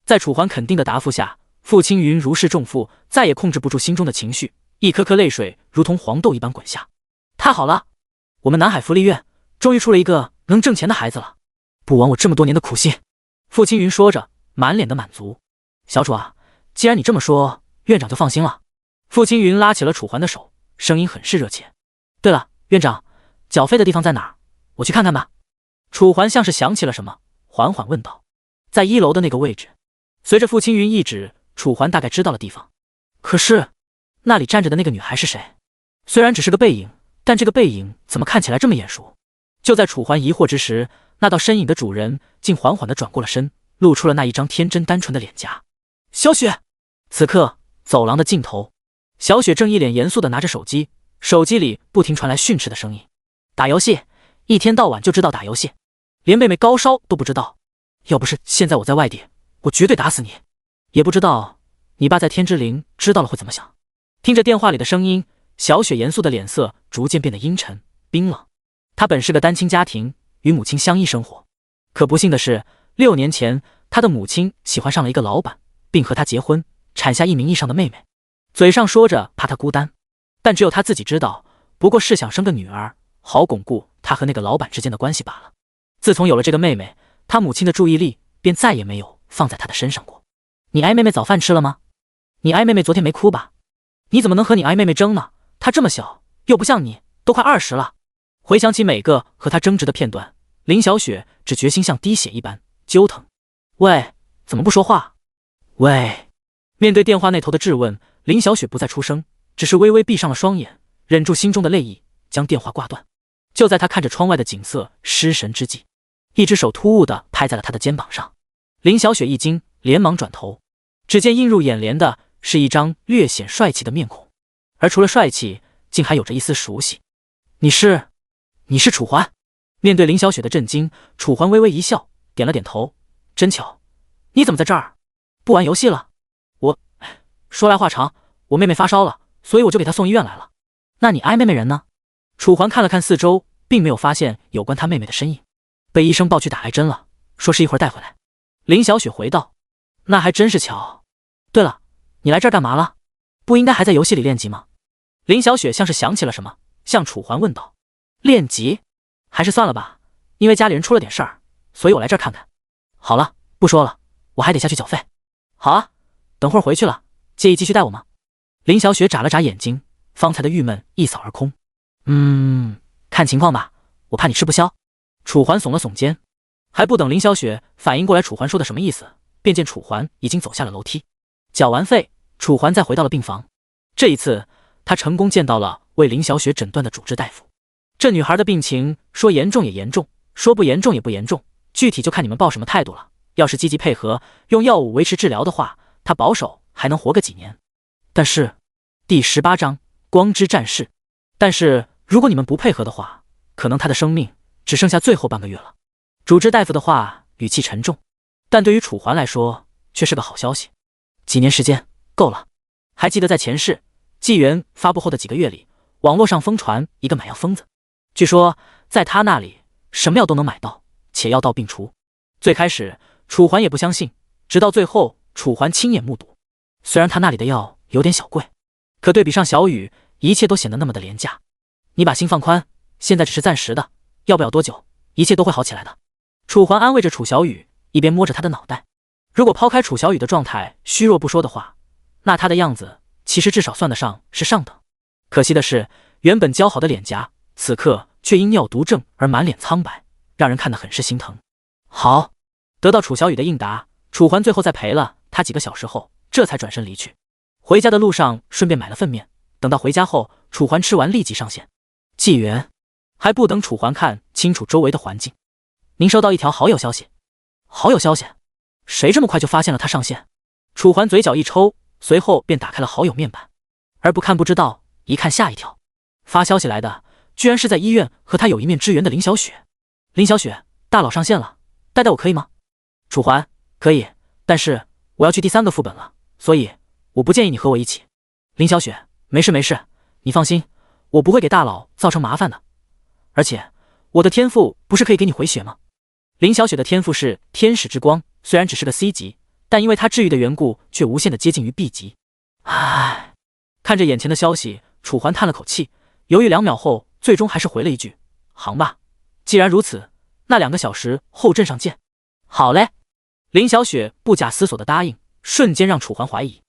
在楚环肯定的答复下，傅青云如释重负，再也控制不住心中的情绪，一颗颗泪水如同黄豆一般滚下。太好了，我们南海福利院终于出了一个能挣钱的孩子了，不枉我这么多年的苦心。傅青云说着，满脸的满足。小楚啊，既然你这么说，院长就放心了。傅青云拉起了楚环的手，声音很是热切。对了，院长，缴费的地方在哪儿？我去看看吧。楚环像是想起了什么，缓缓问道。在1楼的那个位置。随着傅青云一指，楚环大概知道了地方。可是那里站着的那个女孩是谁？虽然只是个背影，但这个背影怎么看起来这么眼熟？就在楚环疑惑之时，那道身影的主人竟缓缓地转过了身，露出了那一张天真单纯的脸颊。小雪！此刻，走廊的尽头，小雪正一脸严肃地拿着手机，手机里不停传来训斥的声音：“打游戏，一天到晚就知道打游戏，连妹妹高烧都不知道。要不是现在我在外地，我绝对打死你。也不知道你爸在天之灵知道了会怎么想。”听着电话里的声音，小雪严肃的脸色逐渐变得阴沉冰冷。她本是个单亲家庭，与母亲相依生活。可不幸的是，6年前，她的母亲喜欢上了一个老板，并和他结婚，产下一名义上的妹妹。嘴上说着怕她孤单，但只有她自己知道，不过是想生个女儿，好巩固她和那个老板之间的关系罢了。自从有了这个妹妹，她母亲的注意力便再也没有放在她的身上过。你爱妹妹早饭吃了吗？你爱妹妹昨天没哭吧？你怎么能和你爱妹妹争呢？她这么小，又不像你，都快20了。回想起每个和她争执的片段，林小雪只觉心像滴血一般揪疼。喂，怎么不说话？喂。面对电话那头的质问，林小雪不再出声，只是微微闭上了双眼，忍住心中的泪意，将电话挂断。就在她看着窗外的景色失神之际，一只手突兀地拍在了她的肩膀上。林小雪一惊，连忙转头，只见映入眼帘的是一张略显帅气的面孔，而除了帅气，竟还有着一丝熟悉。你是楚环？面对林小雪的震惊，楚环微微一笑，点了点头。真巧，你怎么在这儿？不玩游戏了？说来话长，我妹妹发烧了，所以我就给她送医院来了。那你爱妹妹人呢？楚环看了看四周，并没有发现有关她妹妹的身影。被医生抱去打癌针了，说是一会儿带回来。林小雪回道：那还真是巧。对了，你来这儿干嘛了？不应该还在游戏里练级吗？林小雪像是想起了什么，向楚环问道：练级？还是算了吧，因为家里人出了点事儿，所以我来这儿看看。好了，不说了，我还得下去缴费。好啊，等会儿回去了，介意继续带我吗？林小雪眨了眨眼睛，方才的郁闷一扫而空。看情况吧，我怕你吃不消。楚环耸了耸肩，还不等林小雪反应过来楚环说的什么意思，便见楚环已经走下了楼梯。缴完费，楚环再回到了病房。这一次，他成功见到了为林小雪诊断的主治大夫。这女孩的病情说严重也严重，说不严重也不严重，具体就看你们抱什么态度了。要是积极配合，用药物维持治疗的话，她保守还能活个几年。但是第18章光之战士。但是如果你们不配合的话，可能她的生命只剩下最后半个月了。主治大夫的话语气沉重，但对于楚环来说却是个好消息。几年时间够了。还记得在前世纪元发布后的几个月里，网络上疯传一个买药疯子，据说在他那里什么药都能买到，且药到病除。最开始楚环也不相信，直到最后楚环亲眼目睹。虽然他那里的药有点小贵，可对比上小雨，一切都显得那么的廉价。你把心放宽，现在只是暂时的，要不了多久，一切都会好起来的。楚环安慰着楚小雨，一边摸着他的脑袋。如果抛开楚小雨的状态虚弱不说的话，那他的样子其实至少算得上是上等。可惜的是，原本姣好的脸颊，此刻却因尿毒症而满脸苍白，让人看得很是心疼。好，得到楚小雨的应答，楚环最后在陪了他几个小时后，这才转身离去。回家的路上顺便买了份面，等到回家后，楚环吃完立即上线。纪元。还不等楚环看清楚周围的环境，您收到一条好友消息。好友消息？谁这么快就发现了他上线？楚环嘴角一抽，随后便打开了好友面板，而不看不知道，一看吓一跳。发消息来的居然是在医院和他有一面之缘的林小雪。林小雪，大佬上线了，带带我可以吗？楚环，可以，但是我要去第3个副本了，所以我不建议你和我一起。林小雪，没事没事，你放心，我不会给大佬造成麻烦的。而且我的天赋不是可以给你回血吗？林小雪的天赋是天使之光，虽然只是个 C 级，但因为她治愈的缘故，却无限的接近于 B 级。唉，看着眼前的消息，楚环叹了口气，犹豫2秒后，最终还是回了一句：行吧，既然如此，那2个小时后镇上见。好嘞。林小雪不假思索的答应，瞬间让楚环怀疑，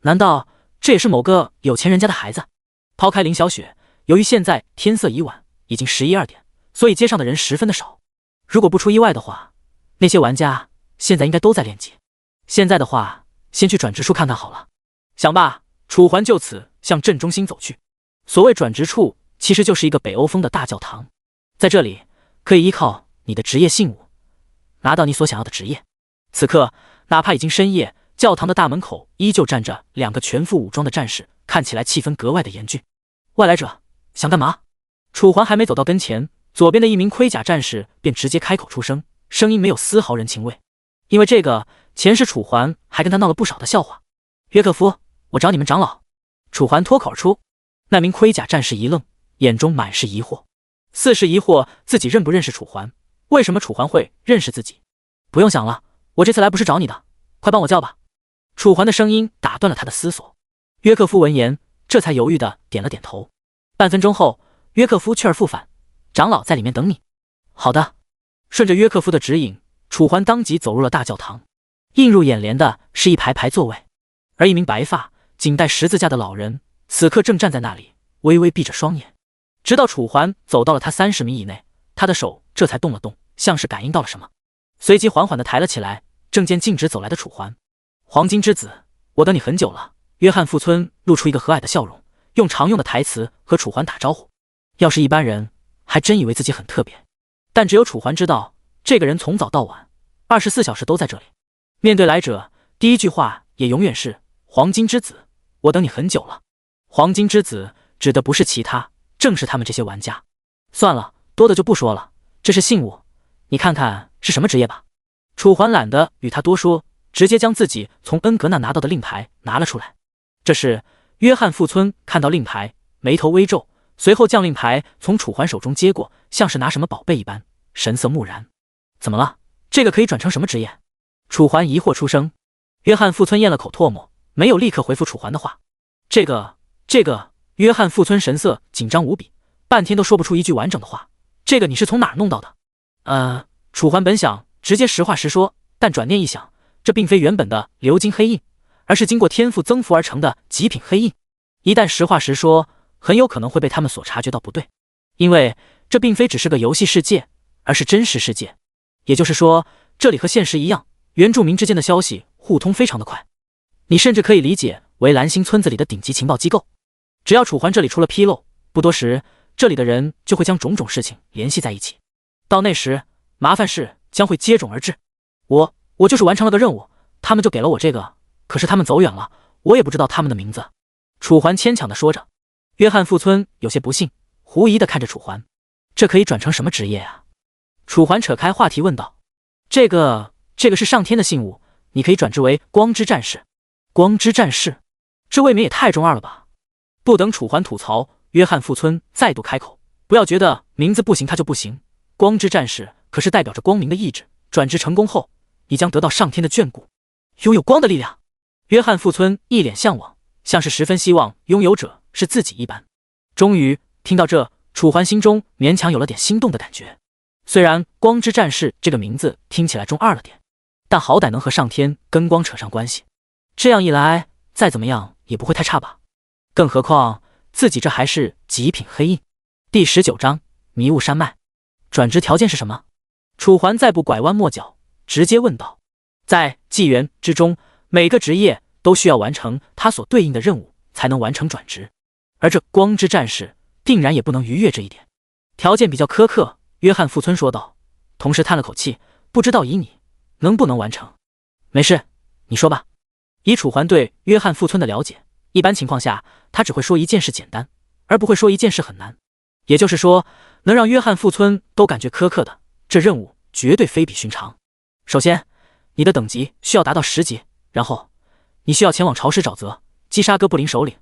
难道这也是某个有钱人家的孩子？抛开林小雪，由于现在天色已晚，已经11、2点，所以街上的人十分的少。如果不出意外的话，那些玩家现在应该都在练级。现在的话，先去转职处看看好了。想罢，楚环就此向镇中心走去。所谓转职处，其实就是一个北欧风的大教堂，在这里可以依靠你的职业信物，拿到你所想要的职业。此刻，哪怕已经深夜，教堂的大门口依旧站着2个全副武装的战士，看起来气氛格外的严峻。外来者想干嘛？楚环还没走到跟前，左边的一名盔甲战士便直接开口出声，声音没有丝毫人情味。因为这个，前世楚环还跟他闹了不少的笑话。约克夫，我找你们长老。楚环脱口而出。那名盔甲战士一愣，眼中满是疑惑，似是疑惑自己认不认识楚环，为什么楚环会认识自己？不用想了，我这次来不是找你的，快帮我叫吧。楚环的声音打断了他的思索。约克夫闻言，这才犹豫的点了点头。半分钟后，约克夫却而复返，长老在里面等你。好的。顺着约克夫的指引，楚环当即走入了大教堂。映入眼帘的是一排排座位，而一名白发、颈带十字架的老人此刻正站在那里，微微闭着双眼。直到楚环走到了他30米以内，他的手这才动了动，像是感应到了什么，随即缓缓地抬了起来，正见径直走来的楚环。黄金之子，我等你很久了。约翰富村露出一个和蔼的笑容，用常用的台词和楚环打招呼。要是一般人，还真以为自己很特别，但只有楚环知道，这个人从早到晚24小时都在这里。面对来者，第一句话也永远是黄金之子，我等你很久了。黄金之子指的不是其他，正是他们这些玩家。算了，多的就不说了，这是信物，你看看是什么职业吧。楚环懒得与他多说，直接将自己从恩格那拿到的令牌拿了出来。这是约翰富村看到令牌，眉头微皱，随后将令牌从楚环手中接过，像是拿什么宝贝一般，神色木然。怎么了？这个可以转成什么职业？楚环疑惑出声。约翰富村咽了口唾沫，没有立刻回复楚环的话。这个，约翰富村神色紧张无比，半天都说不出一句完整的话。这个你是从哪儿弄到的？楚环本想直接实话实说，但转念一想，这并非原本的鎏金黑印，而是经过天赋增幅而成的极品黑印。一旦实话实说，很有可能会被他们所察觉到不对，因为这并非只是个游戏世界，而是真实世界。也就是说，这里和现实一样，原住民之间的消息互通非常的快。你甚至可以理解为蓝星村子里的顶级情报机构。只要楚环这里出了纰漏，不多时，这里的人就会将种种事情联系在一起。到那时，麻烦事将会接踵而至。我就是完成了个任务，他们就给了我这个，可是他们走远了，我也不知道他们的名字。楚环牵强地说着。约翰富村有些不信，狐疑地看着楚环，这可以转成什么职业啊？楚环扯开话题问道。这个是上天的信物，你可以转职为光之战士。光之战士，这未免也太中二了吧。不等楚环吐槽，约翰富村再度开口，不要觉得名字不行他就不行，光之战士可是代表着光明的意志，转职成功后，你将得到上天的眷顾，拥有光的力量。约翰富村一脸向往，像是十分希望拥有者是自己一般。终于听到这，楚环心中勉强有了点心动的感觉。虽然光之战士这个名字听起来中二了点，但好歹能和上天跟光扯上关系，这样一来，再怎么样也不会太差吧。更何况自己这还是极品黑印。第19章迷雾山脉。转职条件是什么？楚环再不拐弯抹角，直接问道。在纪元之中，每个职业都需要完成它所对应的任务才能完成转职，而这光之战士定然也不能逾越这一点。条件比较苛刻，约翰富村说道，同时叹了口气，不知道以你能不能完成。没事，你说吧。以楚环对约翰富村的了解，一般情况下他只会说一件事简单，而不会说一件事很难。也就是说，能让约翰富村都感觉苛刻的，这任务绝对非比寻常。首先，你的等级需要达到10级，然后你需要前往潮湿沼泽，击杀哥布林首领，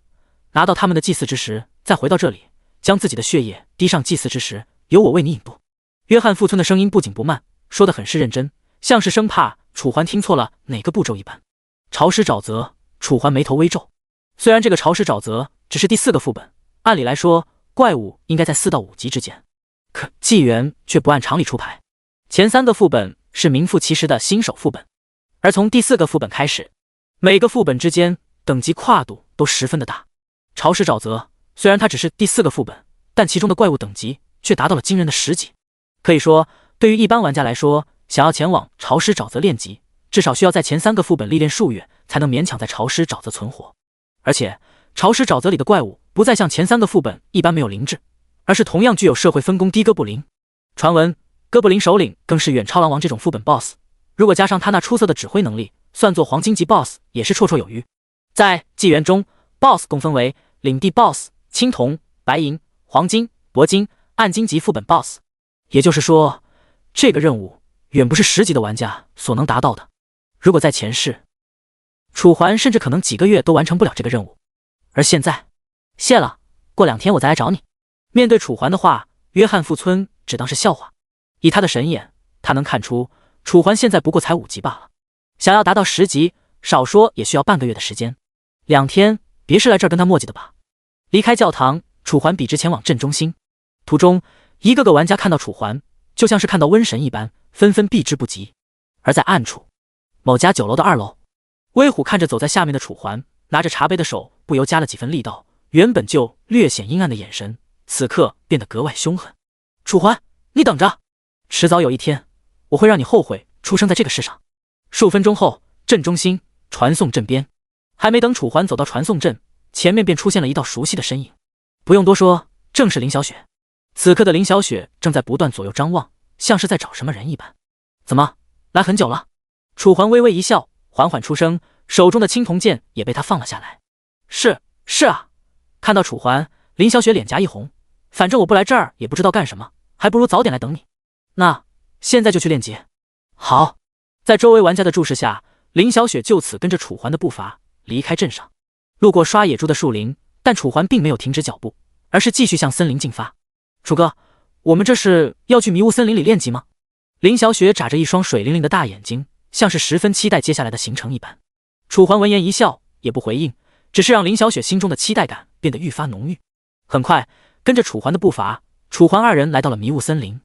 拿到他们的祭祀之石，再回到这里，将自己的血液滴上祭祀之石，由我为你引渡。约翰富村的声音不紧不慢，说得很是认真，像是生怕楚环听错了哪个步骤一般。潮湿沼泽，楚环眉头微皱。虽然这个潮湿沼泽只是第4个副本，按理来说怪物应该在4到5级之间，可纪元却不按常理出牌。前3个副本是名副其实的新手副本，而从第4个副本开始，每个副本之间等级跨度都十分的大。潮湿沼泽虽然它只是第4个副本，但其中的怪物等级却达到了惊人的10级。可以说，对于一般玩家来说，想要前往潮湿沼泽练级，至少需要在前3个副本历练数月，才能勉强在潮湿沼泽存活。而且潮湿沼泽里的怪物不再像前3个副本一般没有灵智，而是同样具有社会分工低哥布林。传闻哥布林首领更是远超狼王这种副本 BOSS， 如果加上他那出色的指挥能力，算作黄金级 BOSS 也是绰绰有余。在纪元中 ，BOSS 共分为领地 BOSS、青铜、白银、黄金、铂金、暗金级副本 BOSS。也就是说，这个任务远不是10级的玩家所能达到的。如果在前世，楚环甚至可能几个月都完成不了这个任务。而现在，谢了，过2天我再来找你。面对楚环的话，约翰富村只当是笑话。以他的神眼，他能看出楚环现在不过才5级罢了，想要达到10级，少说也需要半个月的时间。2天，别是来这儿跟他磨叽的吧？离开教堂，楚环笔直前往镇中心。途中，一个个玩家看到楚环，就像是看到瘟神一般，纷纷避之不及。而在暗处，某家酒楼的2楼，威虎看着走在下面的楚环，拿着茶杯的手不由加了几分力道，原本就略显阴暗的眼神，此刻变得格外凶狠。楚环，你等着，迟早有一天，我会让你后悔出生在这个世上。数分钟后，镇中心传送阵边，还没等楚环走到传送阵，前面便出现了一道熟悉的身影。不用多说，正是林小雪。此刻的林小雪正在不断左右张望，像是在找什么人一般。怎么，来很久了？楚环微微一笑，缓缓出声，手中的青铜剑也被他放了下来。是啊。看到楚环，林小雪脸颊一红，反正我不来这儿也不知道干什么，还不如早点来等你。那现在就去练级。好。在周围玩家的注视下，林小雪就此跟着楚环的步伐离开镇上，路过刷野猪的树林，但楚环并没有停止脚步，而是继续向森林进发。楚哥，我们这是要去迷雾森林里练级吗？林小雪眨着一双水灵灵的大眼睛，像是十分期待接下来的行程一般。楚环闻言一笑，也不回应，只是让林小雪心中的期待感变得愈发浓郁。很快，跟着楚环的步伐，楚环2人来到了迷雾森林。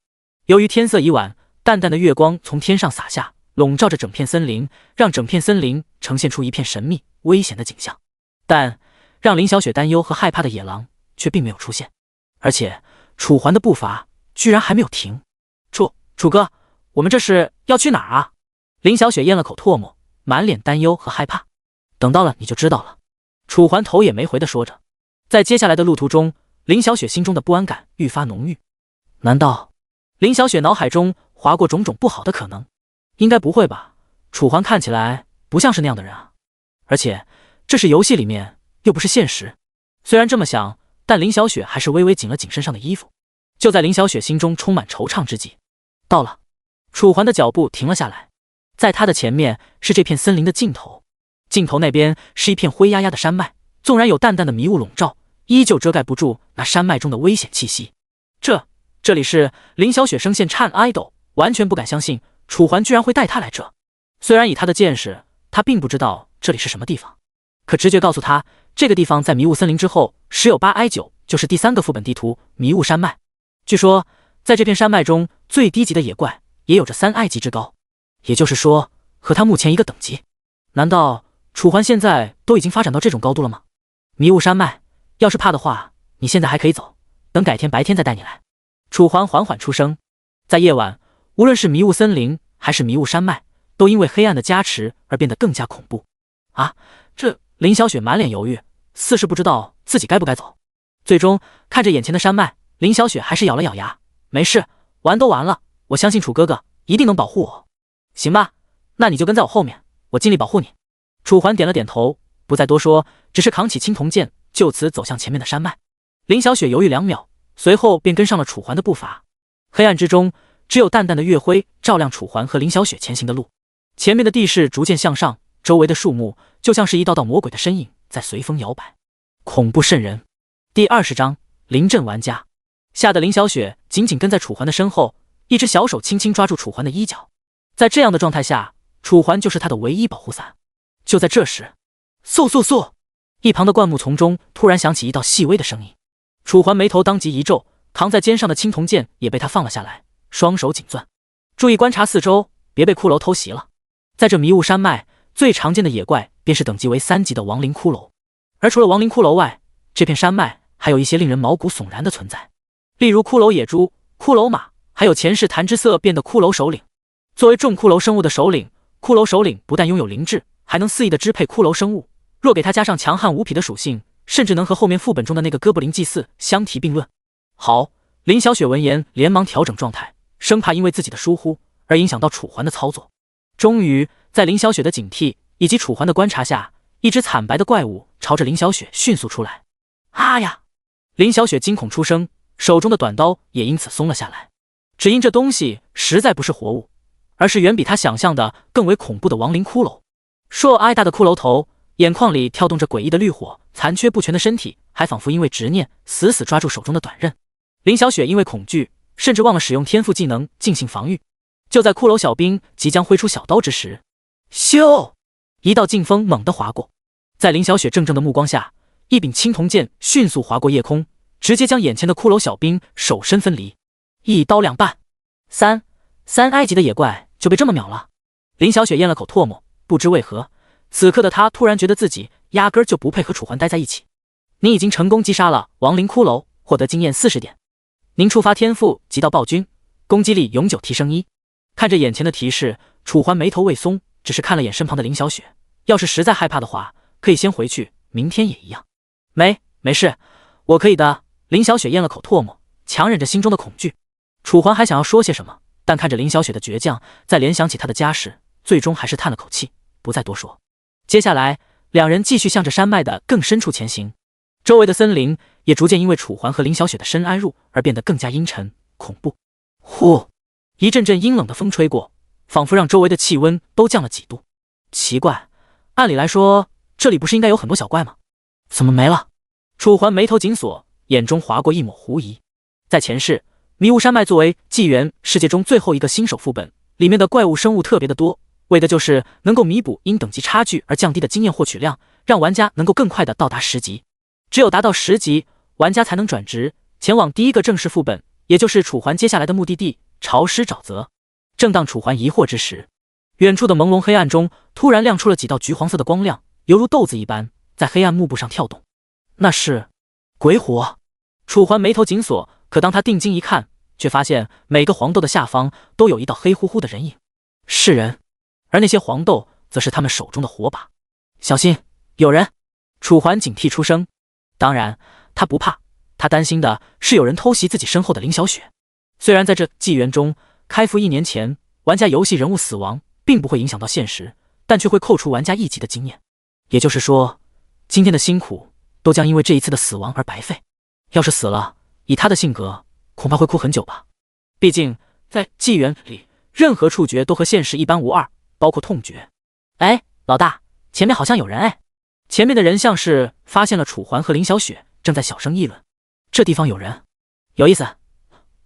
由于天色已晚，淡淡的月光从天上洒下，笼罩着整片森林，让整片森林呈现出一片神秘危险的景象。但让林小雪担忧和害怕的野狼却并没有出现，而且楚环的步伐居然还没有停。楚哥，我们这是要去哪儿啊？林小雪咽了口唾沫，满脸担忧和害怕。等到了你就知道了。楚环头也没回地说着。在接下来的路途中，林小雪心中的不安感愈发浓郁。难道林小雪脑海中划过种种不好的可能？应该不会吧，楚环看起来不像是那样的人啊。而且这是游戏里面，又不是现实。虽然这么想，但林小雪还是微微紧了紧身上的衣服。就在林小雪心中充满惆怅之际，到了。楚环的脚步停了下来，在他的前面是这片森林的尽头，尽头那边是一片灰压压的山脉，纵然有淡淡的迷雾笼罩，依旧遮盖不住那山脉中的危险气息。这里是林小雪声线颤哀抖，完全不敢相信楚环居然会带她来这。虽然以他的见识，他并不知道这里是什么地方，可直觉告诉他，这个地方在迷雾森林之后10有8挨9就是第3个副本地图迷雾山脉。据说在这片山脉中，最低级的野怪也有着3挨级之高，也就是说和他目前一个等级。难道楚环现在都已经发展到这种高度了吗？迷雾山脉，要是怕的话，你现在还可以走，等改天白天再带你来。楚环缓缓出声。在夜晚，无论是迷雾森林还是迷雾山脉，都因为黑暗的加持而变得更加恐怖。啊，这林小雪满脸犹豫，似是不知道自己该不该走。最终看着眼前的山脉，林小雪还是咬了咬牙，没事，玩都玩了，我相信楚哥哥一定能保护我。行吧，那你就跟在我后面，我尽力保护你。楚环点了点头，不再多说，只是扛起青铜剑，就此走向前面的山脉。林小雪犹豫2秒，随后便跟上了楚环的步伐。黑暗之中，只有淡淡的月辉照亮楚环和林小雪前行的路。前面的地势逐渐向上，周围的树木就像是一道道魔鬼的身影在随风摇摆，恐怖渗人。第20章临阵玩家。吓得林小雪紧紧跟在楚环的身后，一只小手轻轻抓住楚环的衣角。在这样的状态下，楚环就是他的唯一保护伞。就在这时，嗖！一旁的灌木丛中突然响起一道细微的声音。楚环眉头当即一皱，扛在肩上的青铜剑也被他放了下来，双手紧攥，注意观察四周，别被骷髅偷袭了。在这迷雾山脉，最常见的野怪便是等级为3级的亡灵骷髅，而除了亡灵骷髅外，这片山脉还有一些令人毛骨悚然的存在，例如骷髅野猪、骷髅马，还有前世檀之色变的骷髅首领。作为众骷髅生物的首领，骷髅首领不但拥有灵智，还能肆意的支配骷髅生物，若给他加上强悍无匹的属性，甚至能和后面副本中的那个哥布林祭祀相提并论。好，林小雪闻言连忙调整状态，生怕因为自己的疏忽而影响到楚环的操作。终于，在林小雪的警惕以及楚环的观察下，一只惨白的怪物朝着林小雪迅速出来。啊呀！林小雪惊恐出声，手中的短刀也因此松了下来。只因这东西实在不是活物，而是远比她想象的更为恐怖的亡灵骷髅。硕挨大的骷髅头，眼眶里跳动着诡异的绿火，残缺不全的身体还仿佛因为执念死死抓住手中的短刃。林小雪因为恐惧，甚至忘了使用天赋技能进行防御。就在骷髅小兵即将挥出小刀之时，咻！一道劲风猛地划过，在林小雪怔怔的目光下，一柄青铜剑迅速划过夜空，直接将眼前的骷髅小兵手身分离，一刀两半。三埃级的野怪就被这么秒了。林小雪咽了口唾沫，不知为何，此刻的她突然觉得自己压根就不配和楚环待在一起。您已经成功击杀了亡灵骷髅，获得经验40点。您触发天赋极道暴君，攻击力永久提升1。看着眼前的提示，楚环眉头未松，只是看了眼身旁的林小雪，要是实在害怕的话，可以先回去，明天也一样。没事，我可以的。林小雪咽了口唾沫，强忍着心中的恐惧。楚环还想要说些什么，但看着林小雪的倔强，再联想起她的家世，最终还是叹了口气，不再多说。接下来，两人继续向着山脉的更深处前行，周围的森林也逐渐因为楚环和林小雪的深挨入而变得更加阴沉恐怖。呼！一阵阵阴冷的风吹过，仿佛让周围的气温都降了几度。奇怪，按理来说，这里不是应该有很多小怪吗？怎么没了？楚环眉头紧锁，眼中划过一抹狐疑。在前世，迷雾山脉作为纪元世界中最后一个新手副本，里面的怪物生物特别的多，为的就是能够弥补因等级差距而降低的经验获取量，让玩家能够更快的到达10级。只有达到10级，玩家才能转职，前往第一个正式副本，也就是楚环接下来的目的地潮湿沼泽。正当楚环疑惑之时，远处的朦胧黑暗中突然亮出了几道橘黄色的光亮，犹如豆子一般在黑暗幕布上跳动。那是鬼火。楚环眉头紧锁，可当他定睛一看，却发现每个黄豆的下方都有一道黑乎乎的人影，是人，而那些黄豆则是他们手中的火把。小心，有人！楚环警惕出声。当然，他不怕，他担心的是有人偷袭自己身后的林小雪。虽然在这纪元中，开服1年前，玩家游戏人物死亡并不会影响到现实，但却会扣除玩家1级的经验。也就是说，今天的辛苦都将因为这一次的死亡而白费。要是死了，以他的性格，恐怕会哭很久吧。毕竟在纪元里，任何触觉都和现实一般无二，包括痛觉。哎，老大，前面好像有人哎！前面的人像是发现了楚环和林小雪，正在小声议论。这地方有人，有意思，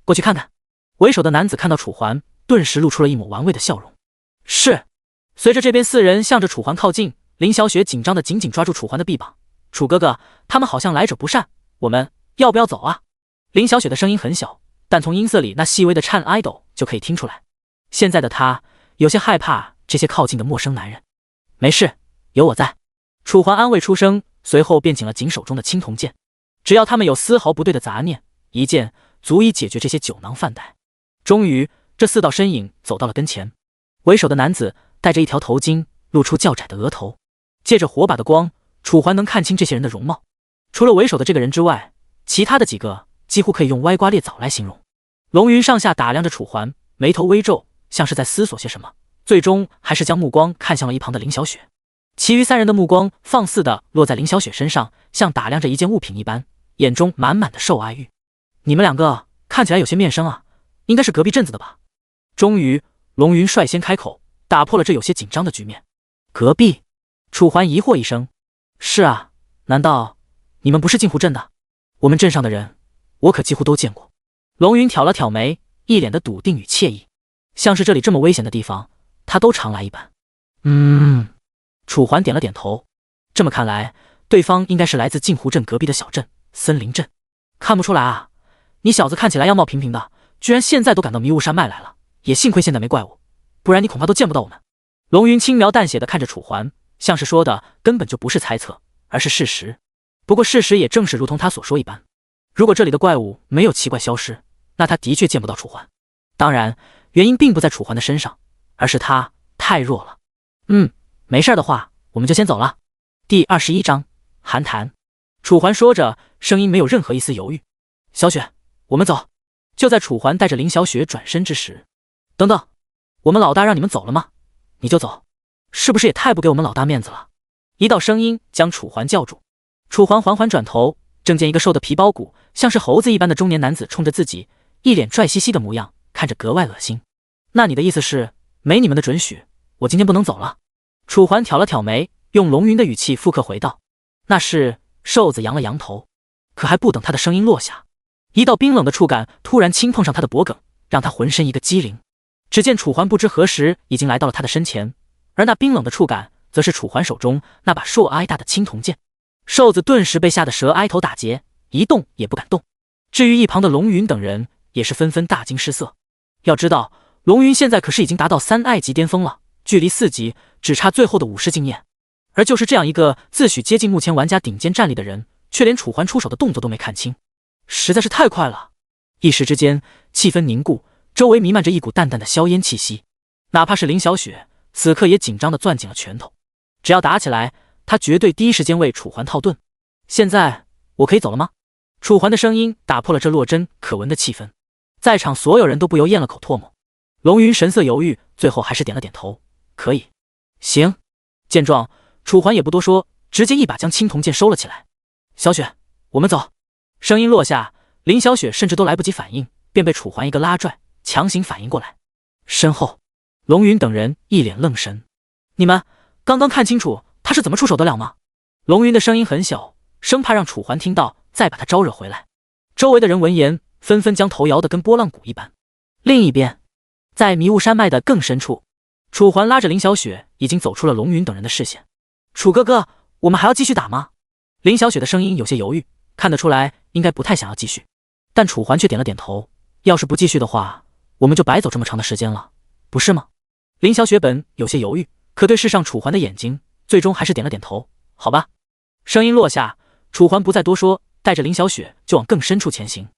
过去看看。为首的男子看到楚环，顿时露出了一抹玩味的笑容。是。随着这边4人向着楚环靠近，林小雪紧张的紧紧抓住楚环的臂膀。楚哥哥，他们好像来者不善，我们要不要走啊？林小雪的声音很小，但从音色里那细微的颤哀抖就可以听出来。现在的她有些害怕这些靠近的陌生男人。没事，有我在。楚环安慰出声，随后便紧了紧手中的青铜剑。只要他们有丝毫不对的杂念，一剑足以解决这些酒囊饭袋。终于，这4道身影走到了跟前。为首的男子戴着一条头巾，露出较窄的额头。借着火把的光，楚环能看清这些人的容貌。除了为首的这个人之外，其他的几个几乎可以用歪瓜裂枣来形容。龙云上下打量着楚环，眉头微皱，像是在思索些什么，最终还是将目光看向了一旁的林小雪。其余3人的目光放肆地落在林小雪身上，像打量着一件物品一般，眼中满满的受爱欲。你们2个看起来有些面生啊，应该是隔壁镇子的吧？终于，龙云率先开口，打破了这有些紧张的局面。隔壁？楚环疑惑一声。是啊，难道你们不是镜湖镇的？我们镇上的人，我可几乎都见过。龙云挑了挑眉，一脸的笃定与惬意，像是这里这么危险的地方，他都常来一般。楚环点了点头。这么看来，对方应该是来自镜湖镇隔壁的小镇森林镇。看不出来啊，你小子看起来样貌平平的，居然现在都赶到迷雾山脉来了，也幸亏现在没怪物，不然你恐怕都见不到我们。龙云轻描淡写的看着楚环，像是说的根本就不是猜测，而是事实。不过事实也正是如同他所说一般，如果这里的怪物没有奇怪消失，那他的确见不到楚环。当然，原因并不在楚环的身上，而是他太弱了。没事的话，我们就先走了。第21章寒潭。楚环说着，声音没有任何一丝犹豫。小雪，我们走。就在楚环带着林小雪转身之时，等等，我们老大让你们走了吗？你就走，是不是也太不给我们老大面子了？一道声音将楚环叫住。楚环缓缓转头，正见一个瘦的皮包骨，像是猴子一般的中年男子冲着自己，一脸拽兮兮的模样，看着格外恶心。那你的意思是，没你们的准许，我今天不能走了？楚环挑了挑眉，用龙云的语气附和回道。那是。瘦子扬了扬头，可还不等他的声音落下，一道冰冷的触感突然轻碰上他的脖颈，让他浑身一个激灵。只见楚环不知何时已经来到了他的身前，而那冰冷的触感则是楚环手中那把硕挨大的青铜剑。瘦子顿时被吓得舌挨头打结，一动也不敢动。至于一旁的龙云等人也是纷纷大惊失色。要知道龙云现在可是已经达到3爱级巅峰了，距离4级只差最后的50经验。而就是这样一个自诩接近目前玩家顶尖战力的人，却连楚环出手的动作都没看清，实在是太快了。一时之间气氛凝固，周围弥漫着一股淡淡的硝烟气息。哪怕是林小雪此刻也紧张地攥紧了拳头，只要打起来，他绝对第一时间为楚环套盾。现在我可以走了吗？楚环的声音打破了这落针可闻的气氛，在场所有人都不由咽了口唾沫。龙云神色犹豫，最后还是点了点头，可以。行。见状，楚环也不多说，直接一把将青铜剑收了起来。小雪，我们走。声音落下，林小雪甚至都来不及反应，便被楚环一个拉拽，强行反应过来。身后，龙云等人一脸愣神。你们刚刚看清楚他是怎么出手得了吗？龙云的声音很小，生怕让楚环听到，再把他招惹回来。周围的人闻言，纷纷将头摇得跟拨浪鼓一般。另一边，在迷雾山脉的更深处，楚环拉着林小雪已经走出了龙云等人的视线。楚哥哥，我们还要继续打吗？林小雪的声音有些犹豫，看得出来应该不太想要继续，但楚环却点了点头。要是不继续的话，我们就白走这么长的时间了，不是吗？林小雪本有些犹豫，可对视上楚环的眼睛，最终还是点了点头。好吧。声音落下，楚环不再多说，带着林小雪就往更深处前行。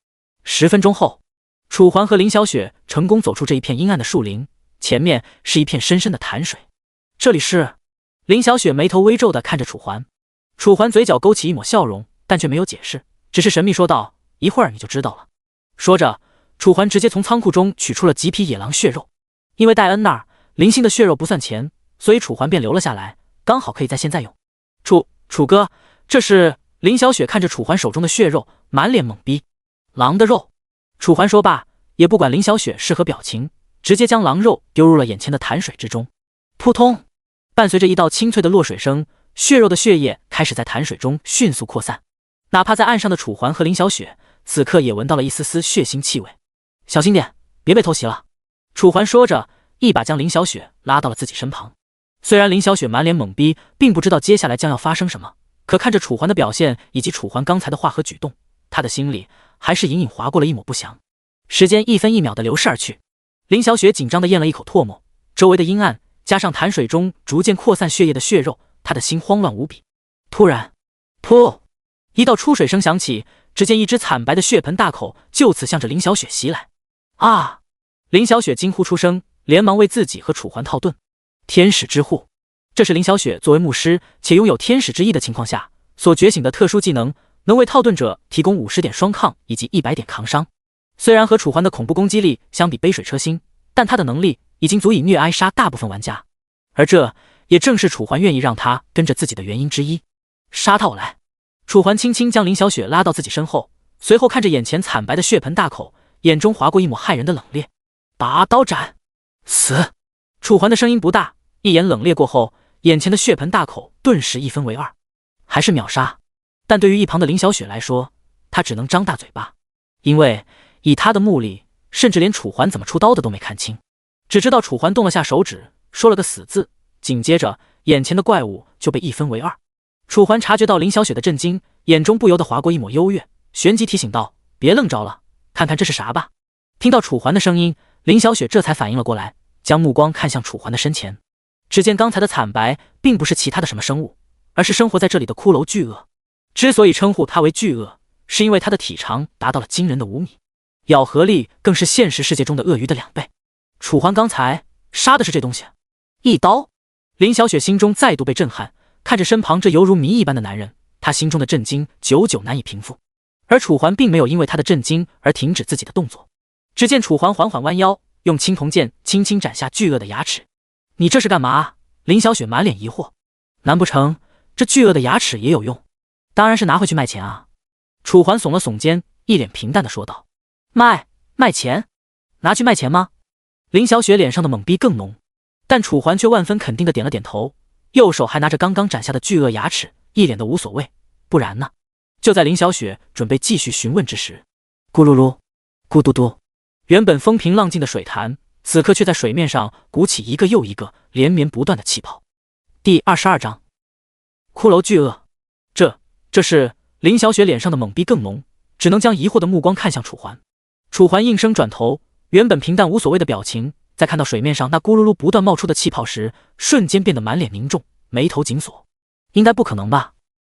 10分钟后，楚环和林小雪成功走出这一片阴暗的树林，前面是一片深深的潭水。这里是？林小雪眉头微皱地看着楚环，楚环嘴角勾起一抹笑容，但却没有解释，只是神秘说道：一会儿你就知道了。说着，楚环直接从仓库中取出了几匹野狼血肉，因为戴恩那儿零星的血肉不算钱，所以楚环便留了下来，刚好可以在现在用。楚哥，这是？林小雪看着楚环手中的血肉，满脸懵逼。狼的肉。楚环说罢，也不管林小雪是何表情，直接将狼肉丢入了眼前的潭水之中。扑通，伴随着一道清脆的落水声，血肉的血液开始在潭水中迅速扩散。哪怕在岸上的楚环和林小雪，此刻也闻到了一丝丝血腥气味。小心点，别被偷袭了。楚环说着，一把将林小雪拉到了自己身旁。虽然林小雪满脸懵逼，并不知道接下来将要发生什么，可看着楚环的表现以及楚环刚才的话和举动，她的心里还是隐隐划过了一抹不祥。时间一分一秒的流逝而去，林小雪紧张的咽了一口唾沫，周围的阴暗加上潭水中逐渐扩散血液的血肉，她的心慌乱无比。突然，噗！一道出水声响起，只见一只惨白的血盆大口就此向着林小雪袭来。啊！林小雪惊呼出声，连忙为自己和楚环套盾。天使之护，这是林小雪作为牧师且拥有天使之翼的情况下所觉醒的特殊技能，能为套盾者提供50点双抗以及100点扛伤。虽然和楚环的恐怖攻击力相比杯水车薪，但他的能力已经足以虐挨杀大部分玩家，而这也正是楚环愿意让他跟着自己的原因之一。杀他我来！楚环轻轻将林小雪拉到自己身后，随后看着眼前惨白的血盆大口，眼中划过一抹骇人的冷冽。拔刀斩！死！楚环的声音不大，一眼冷冽过后，眼前的血盆大口顿时一分为二，还是秒杀。但对于一旁的林小雪来说，她只能张大嘴巴，因为以她的目力，甚至连楚环怎么出刀的都没看清，只知道楚环动了下手指，说了个死字，紧接着眼前的怪物就被一分为二。楚环察觉到林小雪的震惊，眼中不由得划过一抹幽怨，旋即提醒道：别愣着了，看看这是啥吧。听到楚环的声音，林小雪这才反应了过来，将目光看向楚环的身前。只见刚才的惨白并不是其他的什么生物，而是生活在这里的骷髅巨鳄。之所以称呼它为巨鳄，是因为它的体长达到了惊人的5米，咬合力更是现实世界中的鳄鱼的2倍。楚环刚才杀的是这东西，一刀！林小雪心中再度被震撼，看着身旁这犹如谜一般的男人，她心中的震惊久久难以平复。而楚环并没有因为她的震惊而停止自己的动作，只见楚环缓缓弯腰，用青铜剑轻轻斩下巨鳄的牙齿。你这是干嘛？林小雪满脸疑惑。难不成这巨鳄的牙齿也有用？当然是拿回去卖钱啊。楚环耸了耸肩，一脸平淡的说道。卖钱？拿去卖钱吗？林小雪脸上的懵逼更浓，但楚环却万分肯定的点了点头，右手还拿着刚刚斩下的巨鳄牙齿，一脸的无所谓。不然呢？就在林小雪准备继续询问之时，咕噜噜，咕嘟嘟，原本风平浪静的水潭，此刻却在水面上鼓起一个又一个连绵不断的气泡。第22章，骷髅巨鳄。这是林小雪脸上的懵逼更浓，只能将疑惑的目光看向楚环。楚环应声转头，原本平淡无所谓的表情，在看到水面上那咕噜噜不断冒出的气泡时，瞬间变得满脸凝重，眉头紧锁。应该不可能吧？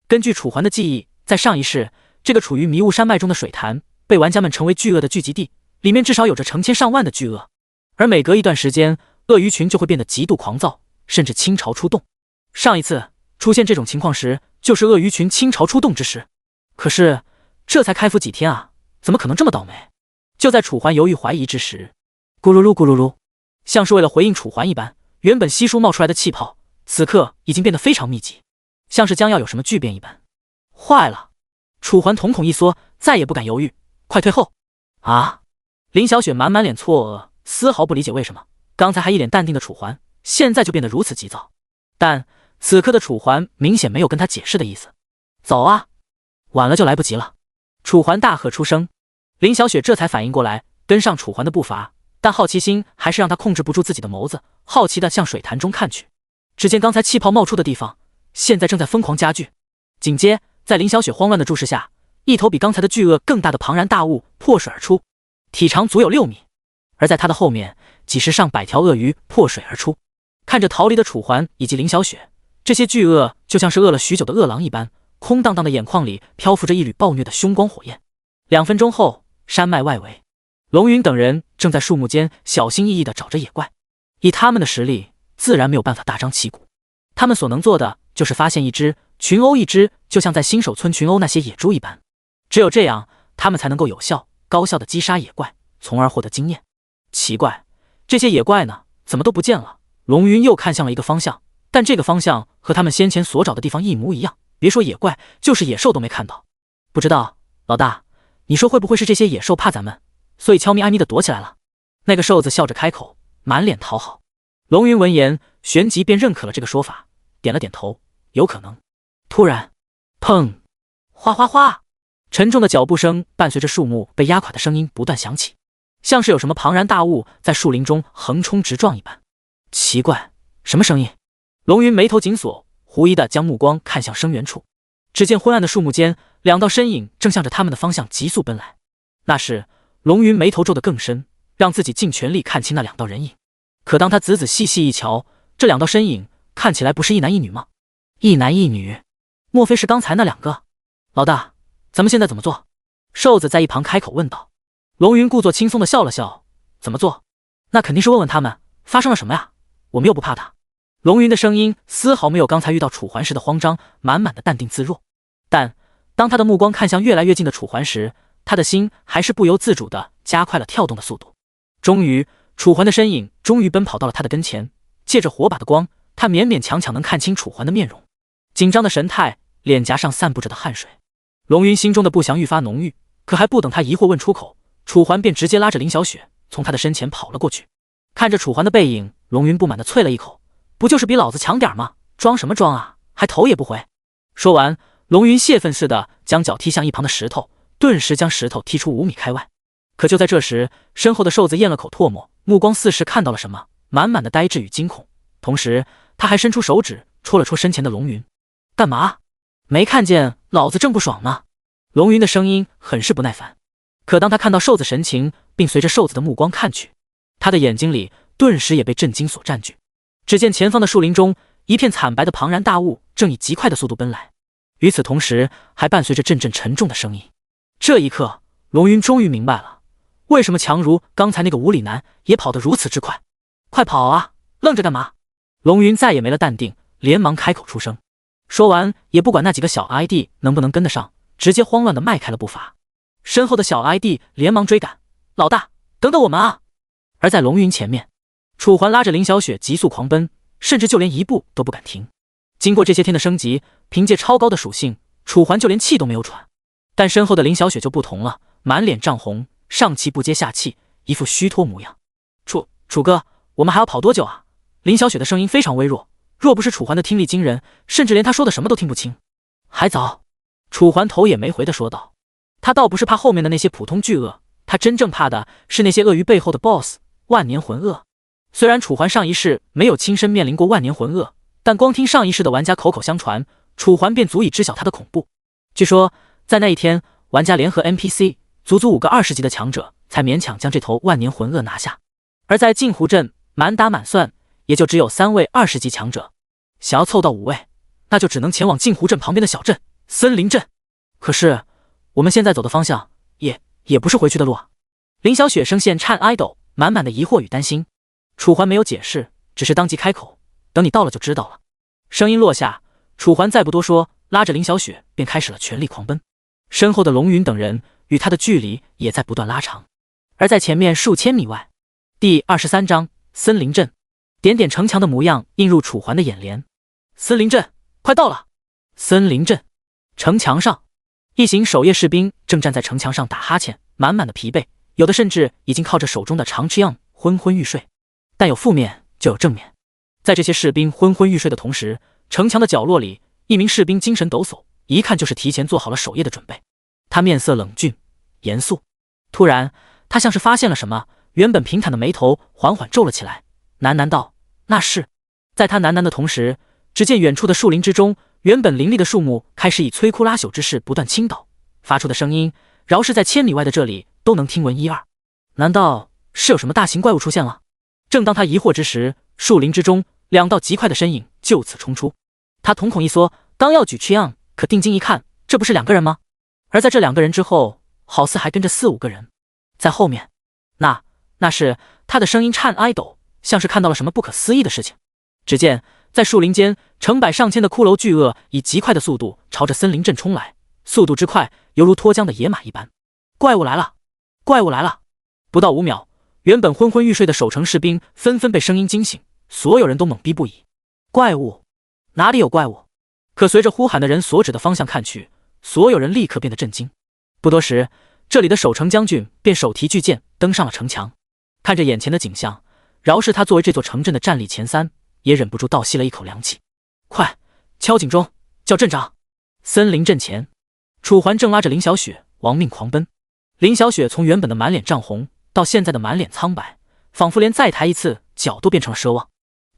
根据楚环的记忆，在上一世，这个处于迷雾山脉中的水潭被玩家们称为巨鳄的聚集地，里面至少有着成千上万的巨鳄，而每隔一段时间，鳄鱼群就会变得极度狂躁，甚至倾巢出动。上一次出现这种情况时，就是鳄鱼群倾巢出动之时。可是这才开服几天啊，怎么可能这么倒霉？就在楚环犹豫怀疑之时，咕噜噜咕噜噜，像是为了回应楚环一般，原本稀疏冒出来的气泡，此刻已经变得非常密集，像是将要有什么巨变一般。坏了！楚环瞳孔一缩，再也不敢犹豫，快退后！啊！林小雪满脸错愕，丝毫不理解为什么刚才还一脸淡定的楚环，现在就变得如此急躁。但此刻的楚环明显没有跟他解释的意思。走啊，晚了就来不及了！楚环大喝出声。林小雪这才反应过来，跟上楚环的步伐，但好奇心还是让她控制不住自己的眸子，好奇地向水潭中看去。只见刚才气泡冒出的地方，现在正在疯狂加剧。紧接在林小雪慌乱的注视下，一头比刚才的巨鳄更大的庞然大物破水而出，体长足有6米。而在它的后面，几十上百条鳄鱼破水而出。看着逃离的楚环以及林小雪，这些巨鳄就像是饿了许久的饿狼一般，空荡荡的眼眶里漂浮着一缕暴虐的凶光火焰。2分钟后，山脉外围，龙云等人正在树木间小心翼翼地找着野怪。以他们的实力，自然没有办法大张旗鼓，他们所能做的就是发现一只，群殴一只，就像在新手村群殴那些野猪一般。只有这样，他们才能够有效、高效地击杀野怪，从而获得经验。奇怪，这些野怪呢，怎么都不见了？龙云又看向了一个方向，但这个方向和他们先前所找的地方一模一样，别说野怪，就是野兽都没看到。不知道，老大，你说会不会是这些野兽怕咱们，所以悄咪咪地躲起来了？那个瘦子笑着开口，满脸讨好。龙云闻言，旋即便认可了这个说法，点了点头，有可能。突然，砰！哗哗哗！沉重的脚步声伴随着树木被压垮的声音不断响起，像是有什么庞然大物在树林中横冲直撞一般。奇怪，什么声音？龙云眉头紧锁，狐疑地将目光看向声源处。只见昏暗的树木间，2道身影正向着他们的方向急速奔来。那时，龙云眉头皱得更深，让自己尽全力看清那2道人影。可当他仔仔细细一瞧，这2道身影看起来不是一男一女吗？一男一女，莫非是刚才那2个？老大，咱们现在怎么做？瘦子在一旁开口问道。龙云故作轻松地笑了笑，怎么做？那肯定是问问他们发生了什么呀，我们又不怕他。龙云的声音丝毫没有刚才遇到楚环时的慌张，满满的淡定自若。但当他的目光看向越来越近的楚环时，他的心还是不由自主地加快了跳动的速度。终于，楚环的身影终于奔跑到了他的跟前，借着火把的光，他勉勉强强能看清楚环的面容，紧张的神态，脸颊上散布着的汗水。龙云心中的不祥愈发浓郁，可还不等他疑惑问出口，楚环便直接拉着林小雪从他的身前跑了过去。看着楚环的背影，龙云不满地啐了一口，不就是比老子强点吗？装什么装啊，还头也不回。说完，龙云泄愤似的将脚踢向一旁的石头，顿时将石头踢出5米开外。可就在这时，身后的瘦子咽了口唾沫，目光似是看到了什么，满满的呆滞与惊恐，同时他还伸出手指戳了戳身前的龙云。干嘛？没看见老子正不爽呢？龙云的声音很是不耐烦。可当他看到瘦子神情，并随着瘦子的目光看去，他的眼睛里顿时也被震惊所占据。只见前方的树林中，一片惨白的庞然大物正以极快的速度奔来，与此同时还伴随着阵阵沉重的声音。这一刻，龙云终于明白了，为什么强如刚才那个无理男也跑得如此之快。快跑啊，愣着干嘛？龙云再也没了淡定，连忙开口出声。说完也不管那几个小 ID 能不能跟得上，直接慌乱地迈开了步伐。身后的小 ID 连忙追赶，老大，等等我们啊！而在龙云前面，楚环拉着林小雪急速狂奔，甚至就连一步都不敢停。经过这些天的升级，凭借超高的属性，楚环就连气都没有喘。但身后的林小雪就不同了，满脸涨红，上气不接下气，一副虚脱模样。楚哥，我们还要跑多久啊？林小雪的声音非常微弱，若不是楚环的听力惊人，甚至连他说的什么都听不清。还早。楚环头也没回的说道。他倒不是怕后面的那些普通巨鳄，他真正怕的是那些鳄鱼背后的 BOSS 万年魂鳄。虽然楚环上一世没有亲身面临过万年魂鳄，但光听上一世的玩家口口相传，楚环便足以知晓它的恐怖。据说在那一天，玩家联合 NPC 足足5个20级的强者，才勉强将这头万年魂鳄拿下。而在镜湖镇，满打满算也就只有3位20级强者，想要凑到5位，那就只能前往镜湖镇旁边的小镇森林镇。可是我们现在走的方向也不是回去的路啊！林小雪声线颤哀抖，满满的疑惑与担心。楚环没有解释，只是当即开口：“等你到了就知道了。”声音落下，楚环再不多说，拉着林小雪便开始了全力狂奔。身后的龙云等人与他的距离也在不断拉长，而在前面数千米外，第23章森林镇，点点城墙的模样映入楚环的眼帘。森林镇快到了！森林镇城墙上，一行守夜士兵正站在城墙上打哈欠，满满的疲惫，有的甚至已经靠着手中的长枪昏昏欲睡。但有负面就有正面，在这些士兵昏昏欲睡的同时，城墙的角落里，一名士兵精神抖擞，一看就是提前做好了守夜的准备。他面色冷峻严肃，突然他像是发现了什么，原本平坦的眉头缓缓皱了起来，喃喃道：“那是。”在他喃喃的同时，只见远处的树林之中，原本林立的树木开始以摧枯拉朽之势不断倾倒，发出的声音饶是在千米外的这里都能听闻一二。难道是有什么大型怪物出现了？正当他疑惑之时，树林之中2道极快的身影就此冲出。他瞳孔一缩，刚要举去样，可定睛一看，这不是2个人吗？而在这2个人之后，好似还跟着4、5个人。在后面，那是他的声音颤哀抖，像是看到了什么不可思议的事情。只见在树林间，成百上千的骷髅巨鳄以极快的速度朝着森林镇冲来，速度之快，犹如脱缰的野马一般。怪物来了！怪物来了！不到5秒，原本昏昏欲睡的守城士兵纷纷被声音惊醒，所有人都懵逼不已。怪物？哪里有怪物？可随着呼喊的人所指的方向看去，所有人立刻变得震惊。不多时，这里的守城将军便手提巨剑登上了城墙，看着眼前的景象，饶是他作为这座城镇的战力前3，也忍不住倒吸了一口凉气。快，敲警钟，叫镇长！森林镇前，楚环正拉着林小雪亡命狂奔。林小雪从原本的满脸涨红到现在的满脸苍白，仿佛连再抬一次脚都变成了奢望。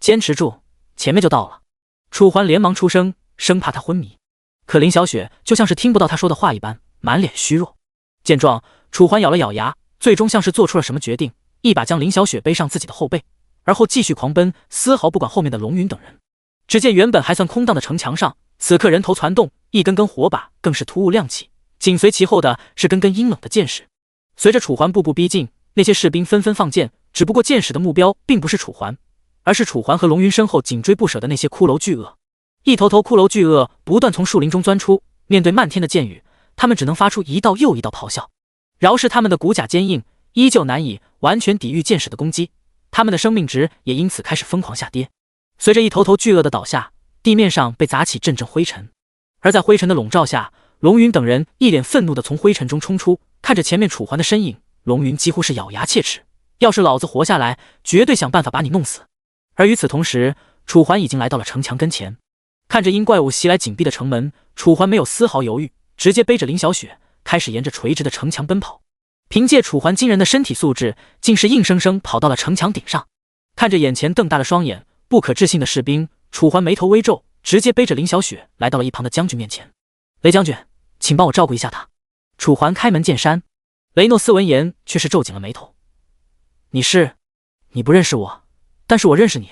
坚持住，前面就到了。楚环连忙出声，生怕他昏迷。可林小雪就像是听不到他说的话一般，满脸虚弱。见状，楚环咬了咬牙，最终像是做出了什么决定，一把将林小雪背上自己的后背，而后继续狂奔，丝毫不管后面的龙云等人。只见原本还算空荡的城墙上，此刻人头攒动，一根根火把更是突兀亮起，紧随其后的是根根阴冷的箭矢。随着楚环步步逼近，那些士兵纷纷放箭，只不过箭矢的目标并不是楚环，而是楚环和龙云身后紧追不舍的那些骷髅巨鳄。一头头骷髅巨鳄不断从树林中钻出，面对漫天的箭雨，他们只能发出一道又一道咆哮。饶是他们的骨甲坚硬，依旧难以完全抵御箭矢的攻击，他们的生命值也因此开始疯狂下跌。随着一头头巨鳄的倒下，地面上被砸起阵阵灰尘，而在灰尘的笼罩下，龙云等人一脸愤怒地从灰尘中冲出，看着前面楚环的身影，龙云几乎是咬牙切齿，要是老子活下来，绝对想办法把你弄死。而与此同时，楚环已经来到了城墙跟前，看着因怪物袭来紧闭的城门，楚环没有丝毫犹豫，直接背着林小雪开始沿着垂直的城墙奔跑。凭借楚环惊人的身体素质，竟是硬生生跑到了城墙顶上。看着眼前瞪大的双眼，不可置信的士兵，楚环眉头微皱，直接背着林小雪来到了一旁的将军面前。雷将军，请帮我照顾一下他。楚环开门见山。雷诺斯闻言却是皱紧了眉头。你不认识我，但是我认识你。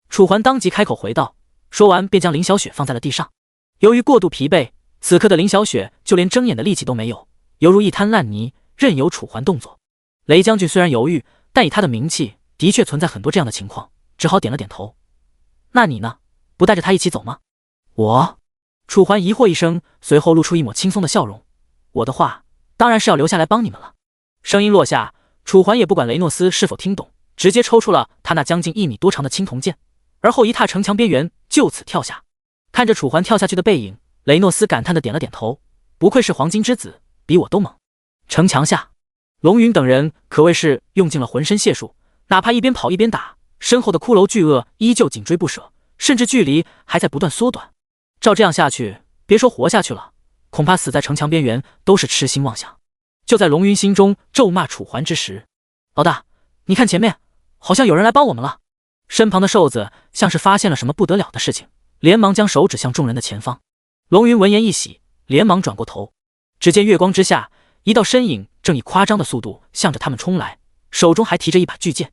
楚环当即开口回道，说完便将林小雪放在了地上。由于过度疲惫，此刻的林小雪就连睁眼的力气都没有，犹如一滩烂泥，任由楚环动作。雷将军虽然犹豫，但以他的名气，的确存在很多这样的情况，只好点了点头。那你呢？不带着他一起走吗？我？楚环疑惑一声，随后露出一抹轻松的笑容。我的话，当然是要留下来帮你们了。声音落下，楚环也不管雷诺斯是否听懂，直接抽出了他那将近1米多长的青铜剑，而后一踏城墙边缘，就此跳下。看着楚环跳下去的背影，雷诺斯感叹的点了点头，不愧是黄金之子，比我都猛。城墙下，龙云等人可谓是用尽了浑身解数，哪怕一边跑一边打，身后的骷髅巨鳄依旧紧追不舍，甚至距离还在不断缩短。照这样下去，别说活下去了，恐怕死在城墙边缘都是痴心妄想。就在龙云心中咒骂楚环之时，老大，你看前面，好像有人来帮我们了。身旁的瘦子像是发现了什么不得了的事情，连忙将手指向众人的前方。龙云闻言一喜，连忙转过头，只见月光之下，一道身影正以夸张的速度向着他们冲来，手中还提着一把巨剑。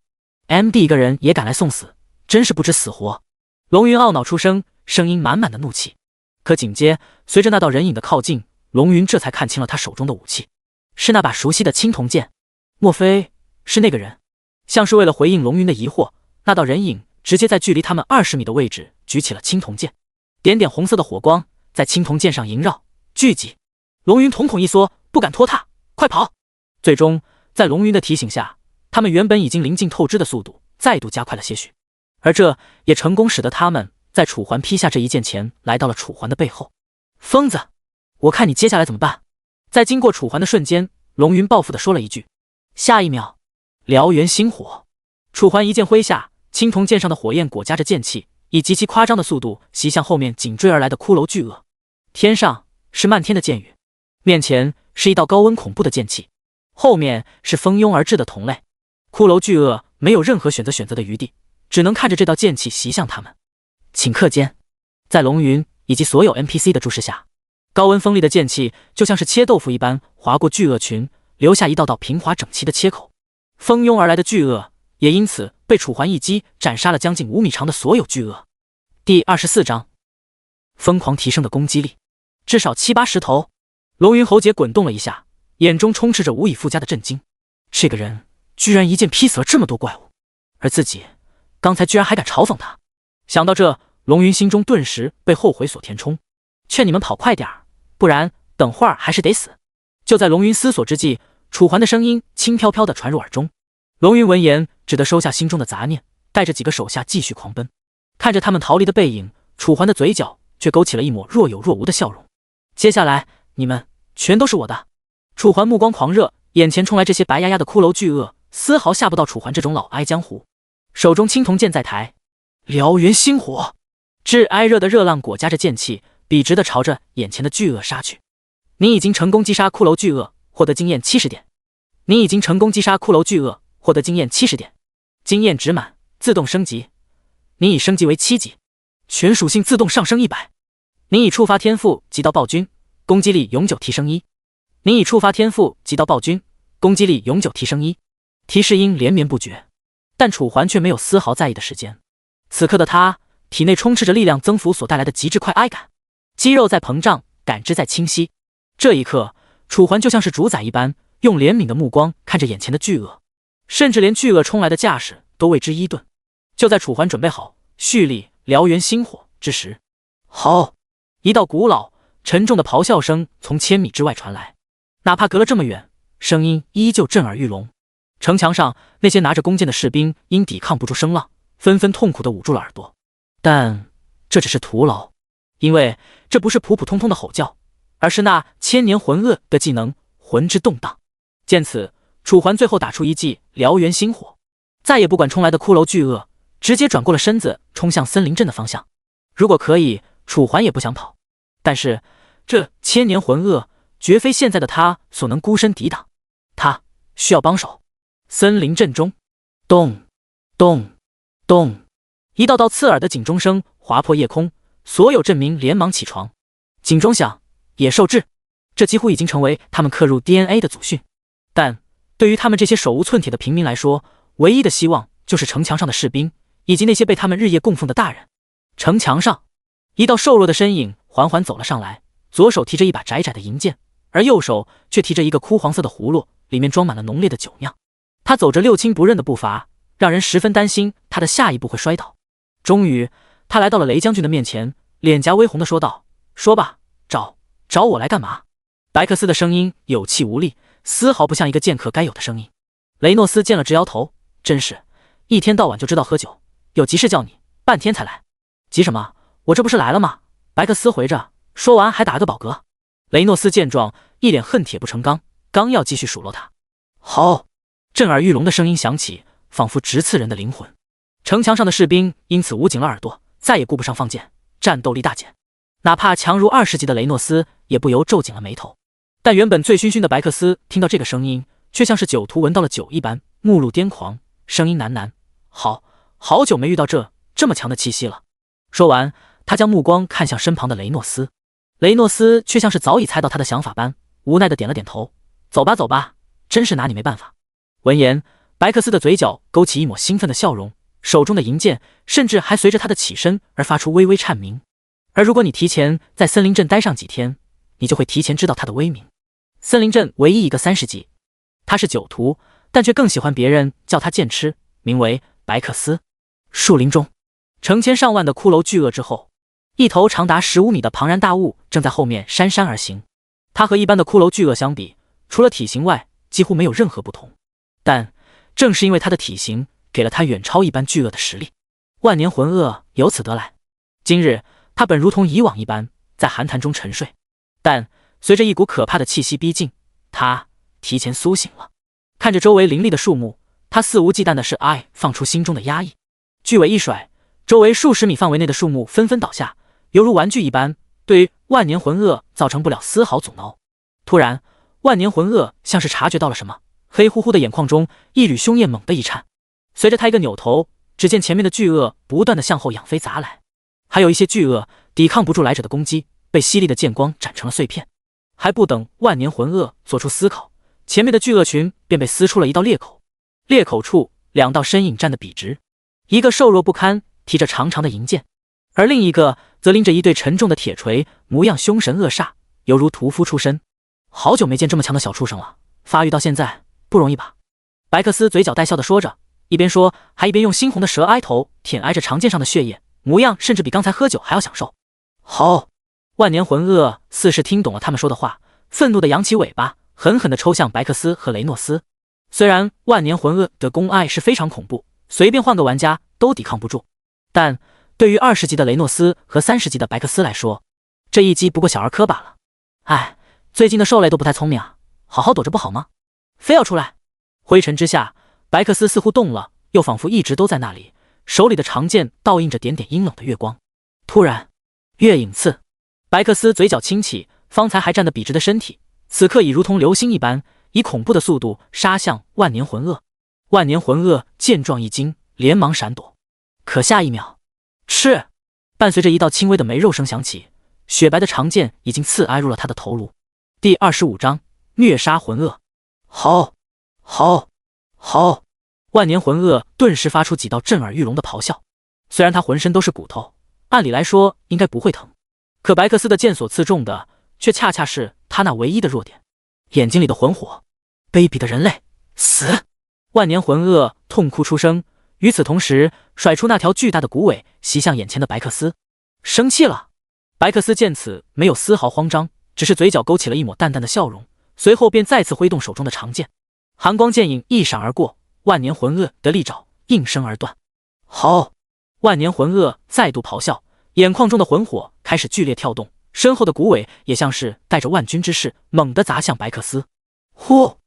MD 一个人也敢来送死，真是不知死活。龙云懊恼出声，声音满满的怒气。可紧接随着那道人影的靠近，龙云这才看清了他手中的武器，是那把熟悉的青铜剑。莫非是那个人？像是为了回应龙云的疑惑，那道人影直接在距离他们20米的位置举起了青铜剑，点点红色的火光在青铜剑上萦绕聚集。龙云瞳孔一缩，不敢拖沓，快跑！最终在龙云的提醒下，他们原本已经临近透支的速度再度加快了些许，而这也成功使得他们在楚环劈下这一剑前来到了楚环的背后。疯子，我看你接下来怎么办？在经过楚环的瞬间，龙云报复地说了一句。下一秒，燎原星火，楚环一剑挥下，青铜剑上的火焰裹夹着剑气，以极其夸张的速度袭向后面紧追而来的骷髅巨鳄。天上是漫天的剑雨，面前是一道高温恐怖的剑气，后面是蜂拥而至的同类。骷髅巨鳄没有任何选择的余地，只能看着这道剑气袭向他们。顷刻间，在龙云以及所有 NPC 的注视下，高温锋利的剑气就像是切豆腐一般划过巨鳄群，留下一道道平滑整齐的切口。蜂拥而来的巨鳄也因此被楚环一击斩杀了将近5米长的所有巨鳄。第24章，疯狂提升的攻击力，至少70-80头。龙云喉结滚动了一下，眼中充斥着无以复加的震惊。这个人居然一剑劈死了这么多怪物，而自己刚才居然还敢嘲讽他。想到这，龙云心中顿时被后悔所填充，劝你们跑快点儿，不然等会儿还是得死。就在龙云思索之际，楚环的声音轻飘飘地传入耳中。龙云闻言只得收下心中的杂念，带着几个手下继续狂奔。看着他们逃离的背影，楚环的嘴角却勾起了一抹若有若无的笑容。接下来你们全都是我的。楚环目光狂热，眼前冲来这些白压压的骷髅巨鳄丝毫吓不到楚环这种老挨江湖。手中青铜剑在抬，燎原星火，炙挨热的热浪裹夹着剑气，笔直地朝着眼前的巨鳄杀去。你已经成功击杀骷髅巨鳄，获得经验70点。你已经成功击杀骷髅巨鳄，获得经验70点。经验值满，自动升级。你已升级为7级，全属性自动上升100。你已触发天赋极道暴君，攻击力永久提升1。你已触发天赋极道暴君，攻击力永久提升1。提示音连绵不绝，但楚环却没有丝毫在意的时间。此刻的他体内充斥着力量增幅所带来的极致快哀感，肌肉在膨胀，感知在清晰。这一刻，楚环就像是主宰一般，用怜悯的目光看着眼前的巨鳄，甚至连巨鳄冲来的架势都为之一顿。就在楚环准备好蓄力燎原星火之时，好！一道古老沉重的咆哮声从1000米之外传来，哪怕隔了这么远，声音依旧震耳欲聋。城墙上那些拿着弓箭的士兵因抵抗不住声浪，纷纷痛苦地捂住了耳朵。但这只是徒劳，因为这不是普普通通的吼叫，而是那千年魂鳄的技能魂之动荡。见此，楚环最后打出一记燎原星火，再也不管冲来的骷髅巨鳄，直接转过了身子，冲向森林镇的方向。如果可以，楚环也不想跑，但是这千年魂鳄绝非现在的他所能孤身抵挡，他需要帮手。森林镇中，咚咚咚，一道道刺耳的警钟声划破夜空，所有镇民连忙起床。警钟响，野兽至，这几乎已经成为他们刻入 DNA 的祖训。但对于他们这些手无寸铁的平民来说，唯一的希望就是城墙上的士兵以及那些被他们日夜供奉的大人。城墙上，一道瘦弱的身影缓缓走了上来，左手提着一把窄窄的银剑，而右手却提着一个枯黄色的葫芦，里面装满了浓烈的酒酿。他走着六亲不认的步伐，让人十分担心他的下一步会摔倒。终于，他来到了雷将军的面前，脸颊微红的说道：“说吧，找我来干嘛？”白克斯的声音有气无力，丝毫不像一个剑客该有的声音。雷诺斯见了直摇头，真是一天到晚就知道喝酒，有急事叫你，半天才来。急什么？我这不是来了吗？白克斯回着，说完还打了个饱嗝。雷诺斯见状，一脸恨铁不成钢，刚要继续数落他，好，震耳欲聋的声音响起，仿佛直刺人的灵魂。城墙上的士兵因此捂紧了耳朵，再也顾不上放箭，战斗力大减。哪怕强如20级的雷诺斯也不由皱紧了眉头。但原本醉醺醺的白克斯听到这个声音，却像是酒徒闻到了酒一般，目露癫狂，声音喃喃：好久没遇到这么强的气息了。说完，他将目光看向身旁的雷诺斯，雷诺斯却像是早已猜到他的想法般，无奈的点了点头：走吧走吧，真是拿你没办法。闻言，白克斯的嘴角勾起一抹兴奋的笑容，手中的银剑甚至还随着他的起身而发出微微颤鸣。而如果你提前在森林镇待上几天，你就会提前知道他的威名。森林镇唯一一个30级，他是酒徒，但却更喜欢别人叫他剑痴，名为白克斯。树林中，成千上万的骷髅巨鳄之后，一头长达15米的庞然大物正在后面姗姗而行。它和一般的骷髅巨鳄相比，除了体型外，几乎没有任何不同。但正是因为它的体型，给了它远超一般巨鳄的实力。万年魂鳄由此得来。今日，它本如同以往一般，在寒潭中沉睡，但随着一股可怕的气息逼近，它提前苏醒了。看着周围林立的树木，它肆无忌惮的是放出心中的压抑。巨尾一甩，周围数十米范围内的树木纷纷倒下，犹如玩具一般，对万年魂鳄造成不了丝毫阻挠。突然，万年魂鳄像是察觉到了什么，黑乎乎的眼眶中一缕凶焰猛地一颤。随着他一个扭头，只见前面的巨鳄不断的向后仰飞砸来，还有一些巨鳄抵抗不住来者的攻击，被犀利的剑光斩成了碎片。还不等万年魂鳄做出思考，前面的巨鳄群便被撕出了一道裂口，裂口处两道身影站得笔直，一个瘦弱不堪，提着长长的银剑，而另一个则拎着一对沉重的铁锤，模样凶神恶煞，犹如屠夫出身。好久没见这么强的小畜生了，发育到现在不容易吧？白克斯嘴角带笑的说着，一边说还一边用猩红的蛇哀头舔挨着长剑上的血液，模样甚至比刚才喝酒还要享受。好！万年魂鳄似是听懂了他们说的话，愤怒的扬起尾巴，狠狠地抽向白克斯和雷诺斯。虽然万年魂鳄的攻爱是非常恐怖，随便换个玩家都抵抗不住，但对于20级的雷诺斯和30级的白克斯来说，这一击不过小儿科罢了。最近的兽类都不太聪明啊，好好躲着不好吗？非要出来！灰尘之下，白克斯似乎动了，又仿佛一直都在那里，手里的长剑倒映着点点阴冷的月光。突然，月影刺！白克斯嘴角轻起，方才还站得笔直的身体，此刻已如同流星一般，以恐怖的速度杀向万年魂鳄。万年魂鳄见状一惊，连忙闪躲。可下一秒，是伴随着一道轻微的没肉声响起，雪白的长剑已经刺挨入了他的头颅。第25章虐杀魂鳄。好！万年魂鳄顿时发出几道震耳欲聋的咆哮。虽然他浑身都是骨头，按理来说应该不会疼，可白克斯的剑所刺中的却恰恰是他那唯一的弱点，眼睛里的魂火。卑鄙的人类，死！万年魂鳄痛哭出声，与此同时甩出那条巨大的骨尾，袭向眼前的白克斯。生气了！白克斯见此没有丝毫慌张，只是嘴角勾起了一抹淡淡的笑容，随后便再次挥动手中的长剑。寒光剑影一闪而过，万年魂鳄的利爪应声而断。好！万年魂鳄再度咆哮，眼眶中的魂火开始剧烈跳动，身后的骨尾也像是带着万钧之势，猛地砸向白克斯。呼！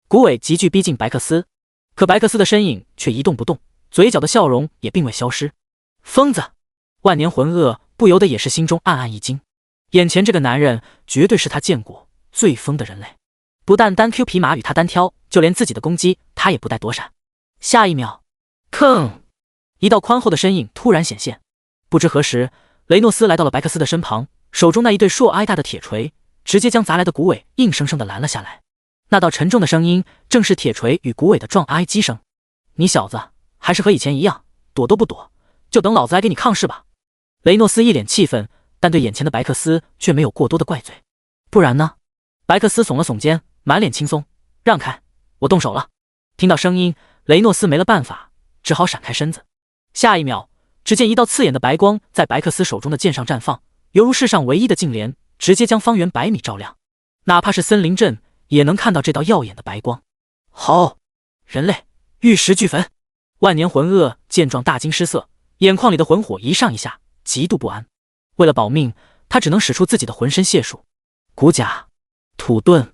骨尾急剧逼近白克斯，可白克斯的身影却一动不动，嘴角的笑容也并未消失。疯子！万年魂鳄不由得也是心中暗暗一惊，眼前这个男人绝对是他见过最疯的人类，不但单 Q 匹马与他单挑，就连自己的攻击他也不带躲闪。下一秒，吭！一道宽厚的身影突然显现，不知何时，雷诺斯来到了白克斯的身旁，手中那一对硕挨大的铁锤直接将砸来的骨尾硬生生的拦了下来。那道沉重的声音正是铁锤与骨尾的撞挨击声。你小子还是和以前一样，躲都不躲，就等老子来给你抗势吧。雷诺斯一脸气愤，但对眼前的白克斯却没有过多的怪罪。不然呢？白克斯耸了耸肩，满脸轻松，让开，我动手了。听到声音，雷诺斯没了办法，只好闪开身子。下一秒，只见一道刺眼的白光在白克斯手中的剑上绽放，犹如世上唯一的镜帘，直接将方圆100米照亮。哪怕是森林镇也能看到这道耀眼的白光。好！人类玉石俱焚！万年魂鳄见状大惊失色，眼眶里的魂火一上一下，极度不安。为了保命，他只能使出自己的浑身解数，骨甲、土遁、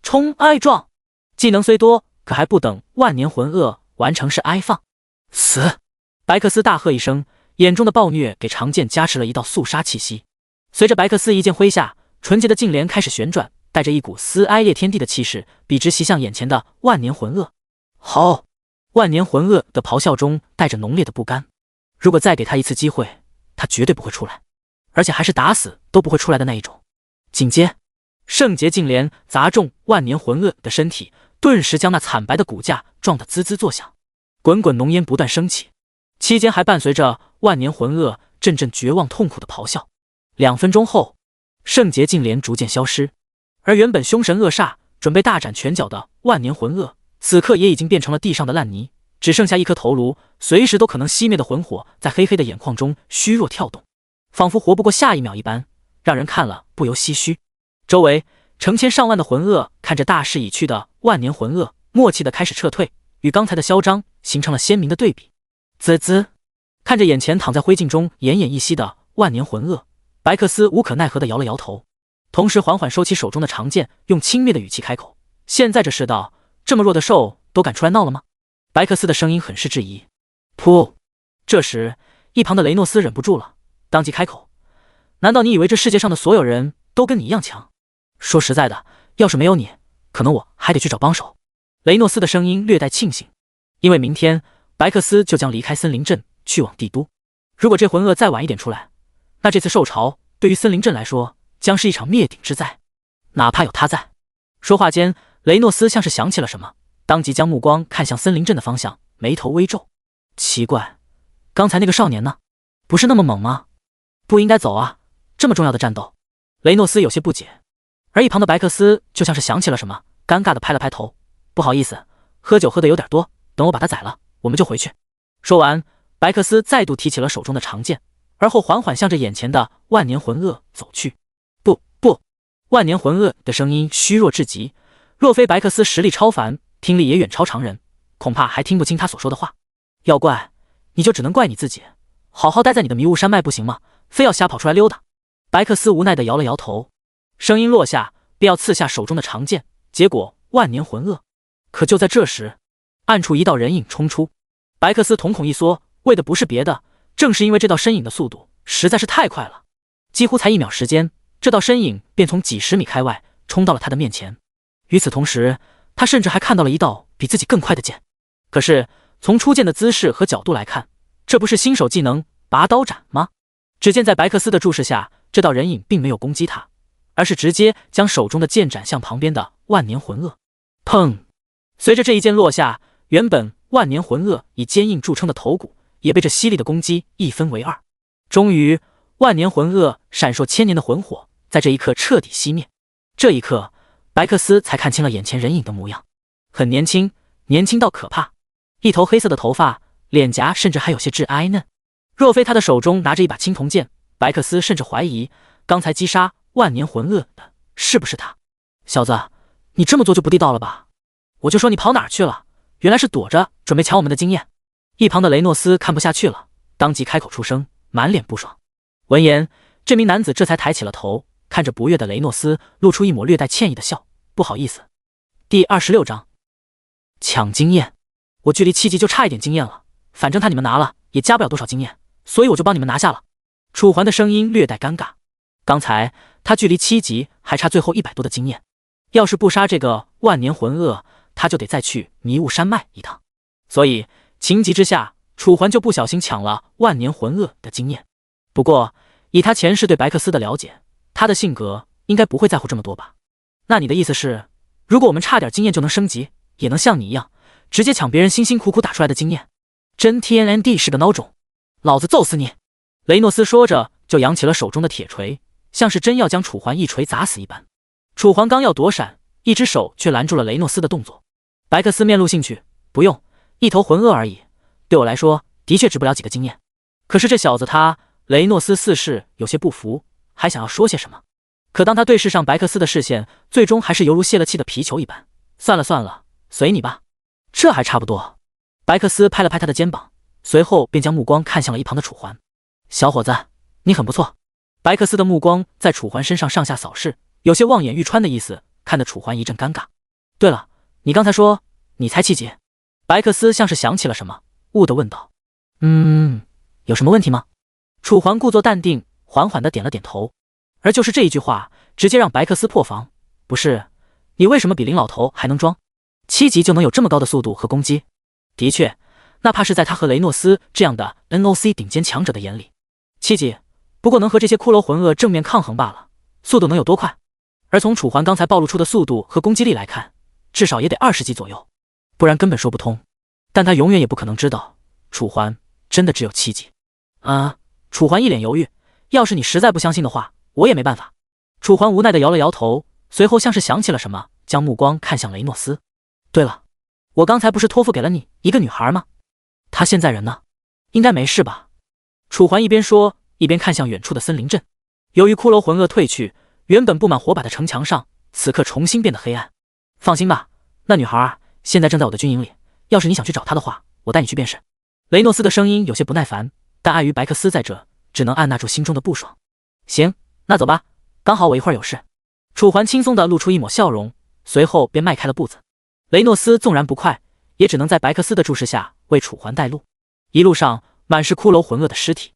冲、挨撞，技能虽多，可还不等万年魂鳄完成是挨放。死！白克斯大喝一声，眼中的暴虐给长剑加持了一道肃杀气息。随着白克斯一剑挥下，纯洁的净莲开始旋转，带着一股撕哀裂天地的气势，笔直袭向眼前的万年魂鳄。好！万年魂鳄的咆哮中带着浓烈的不甘。如果再给他一次机会，他绝对不会出来，而且还是打死都不会出来的那一种。紧接，圣洁净莲砸中万年魂鳄的身体，顿时将那惨白的骨架撞得滋滋作响，滚滚浓烟不断升起，期间还伴随着万年魂鳄阵阵绝望痛苦的咆哮。2分钟后，圣洁净莲逐渐消失，而原本凶神恶煞准备大展拳脚的万年魂鳄，此刻也已经变成了地上的烂泥，只剩下一颗头颅，随时都可能熄灭的魂火在黑黑的眼眶中虚弱跳动，仿佛活不过下一秒一般，让人看了不由唏嘘。周围成千上万的魂鳄看着大势已去的万年魂鳄，默契的开始撤退，与刚才的嚣张形成了鲜明的对比。滋滋，看着眼前躺在灰烬中奄奄一息的万年魂鳄，白克斯无可奈何的摇了摇头，同时缓缓收起手中的长剑，用轻蔑的语气开口：现在这世道，这么弱的兽都敢出来闹了吗？白克斯的声音很是质疑。噗！这时一旁的雷诺斯忍不住了，当即开口：难道你以为这世界上的所有人都跟你一样强？说实在的，要是没有你，可能我还得去找帮手。雷诺斯的声音略带庆幸，因为明天白克斯就将离开森林镇去往帝都。如果这魂鳄再晚一点出来，那这次兽潮对于森林镇来说将是一场灭顶之灾，哪怕有他在。说话间，雷诺斯像是想起了什么，当即将目光看向森林镇的方向，眉头微皱。奇怪，刚才那个少年呢？不是那么猛吗？不应该走啊，这么重要的战斗。雷诺斯有些不解，而一旁的白克斯就像是想起了什么，尴尬的拍了拍头：不好意思，喝酒喝的有点多，等我把他宰了，我们就回去。说完，白克斯再度提起了手中的长剑，而后缓缓向着眼前的万年魂鳄走去。不！万年魂鳄的声音虚弱至极，若非白克斯实力超凡，听力也远超常人，恐怕还听不清他所说的话。要怪，你就只能怪你自己，好好待在你的迷雾山脉不行吗？非要瞎跑出来溜达。白克斯无奈地摇了摇头，声音落下，便要刺下手中的长剑，结果万年魂鳄。可就在这时，暗处一道人影冲出，白克斯瞳孔一缩，为的不是别的，正是因为这道身影的速度实在是太快了，几乎才1秒时间，这道身影便从几十米开外冲到了他的面前。与此同时，他甚至还看到了一道比自己更快的剑。可是从出剑的姿势和角度来看，这不是新手技能拔刀斩吗？只见在白克斯的注视下，这道人影并没有攻击他，而是直接将手中的剑斩向旁边的万年魂鳄。砰！随着这一剑落下，原本万年魂鳄以坚硬著称的头骨也被这犀利的攻击一分为二。终于，万年魂鳄闪烁千年的魂火在这一刻彻底熄灭。这一刻，白克斯才看清了眼前人影的模样，很年轻，年轻到可怕，一头黑色的头发，脸颊甚至还有些致哀嫩。若非他的手中拿着一把青铜剑，白克斯甚至怀疑刚才击杀万年魂鳄的是不是他。小子，你这么做就不地道了吧？我就说你跑哪儿去了，原来是躲着准备抢我们的经验。一旁的雷诺斯看不下去了，当即开口出声，满脸不爽。闻言，这名男子这才抬起了头，看着不悦的雷诺斯，露出一抹略带歉意的笑，不好意思。第26章抢经验。我距离7级就差一点经验了，反正他你们拿了也加不了多少经验，所以我就帮你们拿下了。楚环的声音略带尴尬，刚才他距离7级还差最后100多的经验，要是不杀这个万年魂鳄，他就得再去迷雾山脉一趟，所以情急之下，楚环就不小心抢了万年魂鳄的经验。不过以他前世对白克斯的了解，他的性格应该不会在乎这么多吧？那你的意思是，如果我们差点经验就能升级，也能像你一样直接抢别人辛辛苦苦打出来的经验？真 TNND 是个孬种，老子揍死你！雷诺斯说着就扬起了手中的铁锤，像是真要将楚环一锤砸死一般。楚环刚要躲闪，一只手却拦住了雷诺斯的动作。白克斯面露兴趣，不用，一头魂鳄而已，对我来说的确值不了几个经验。可是这小子他……雷诺斯似是有些不服，还想要说些什么，可当他对视上白克斯的视线，最终还是犹如泄了气的皮球一般。算了算了，随你吧，这还差不多。白克斯拍了拍他的肩膀，随后便将目光看向了一旁的楚环。小伙子，你很不错。白克斯的目光在楚环身上上下扫视，有些望眼欲穿的意思，看得楚环一阵尴尬。对了，你刚才说你才7级？白克斯像是想起了什么，兀地问道。有什么问题吗？楚环故作淡定，缓缓地点了点头。而就是这一句话，直接让白克斯破防。不是，你为什么比林老头还能装？7级就能有这么高的速度和攻击？的确，哪怕是在他和雷诺斯这样的 NOC 顶尖强者的眼里，7级不过能和这些骷髅魂鳄正面抗衡罢了，速度能有多快？而从楚环刚才暴露出的速度和攻击力来看，至少也得20级左右，不然根本说不通。但他永远也不可能知道，楚环真的只有7级。楚环一脸犹豫，要是你实在不相信的话，我也没办法。楚环无奈地摇了摇头，随后像是想起了什么，将目光看向雷诺斯。对了，我刚才不是托付给了你一个女孩吗？她现在人呢？应该没事吧？楚环一边说，一边看向远处的森林镇。由于骷髅魂鳄退去，原本布满火把的城墙上，此刻重新变得黑暗。放心吧，那女孩现在正在我的军营里，要是你想去找她的话，我带你去便是。雷诺斯的声音有些不耐烦，但碍于白克斯在这，只能按捺住心中的不爽。行，那走吧，刚好我一会儿有事。楚环轻松地露出一抹笑容，随后便迈开了步子。雷诺斯纵然不快，也只能在白克斯的注视下为楚环带路。一路上满是骷髅魂鳄的尸体，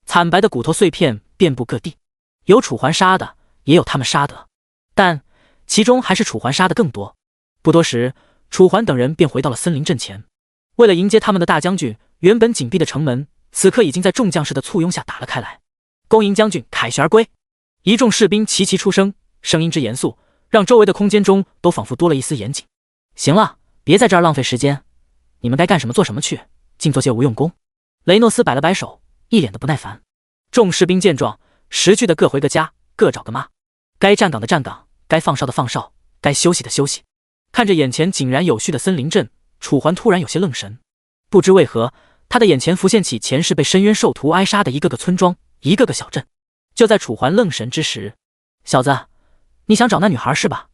惨白的骨头碎片遍布各地，有楚环杀的，也有他们杀的，但其中还是楚环杀的更多。不多时，楚环等人便回到了森林镇前。为了迎接他们的大将军，原本紧闭的城门此刻已经在众将士的簇拥下打了开来。恭迎将军凯旋而归！一众士兵齐齐出声，声音之严肃，让周围的空间中都仿佛多了一丝严谨。行了，别在这儿浪费时间，你们该干什么做什么去，净做些无用功。雷诺斯摆了摆手，一脸的不耐烦。众士兵见状，识趣的各回个家，各找个妈。该站岗的站岗，该放哨的放哨，该休息的休息。看着眼前井然有序的森林镇，楚环突然有些愣神。不知为何，他的眼前浮现起前世被深渊兽屠挨杀的一个个村庄，一个个小镇。就在楚环愣神之时，小子，你想找那女孩是吧？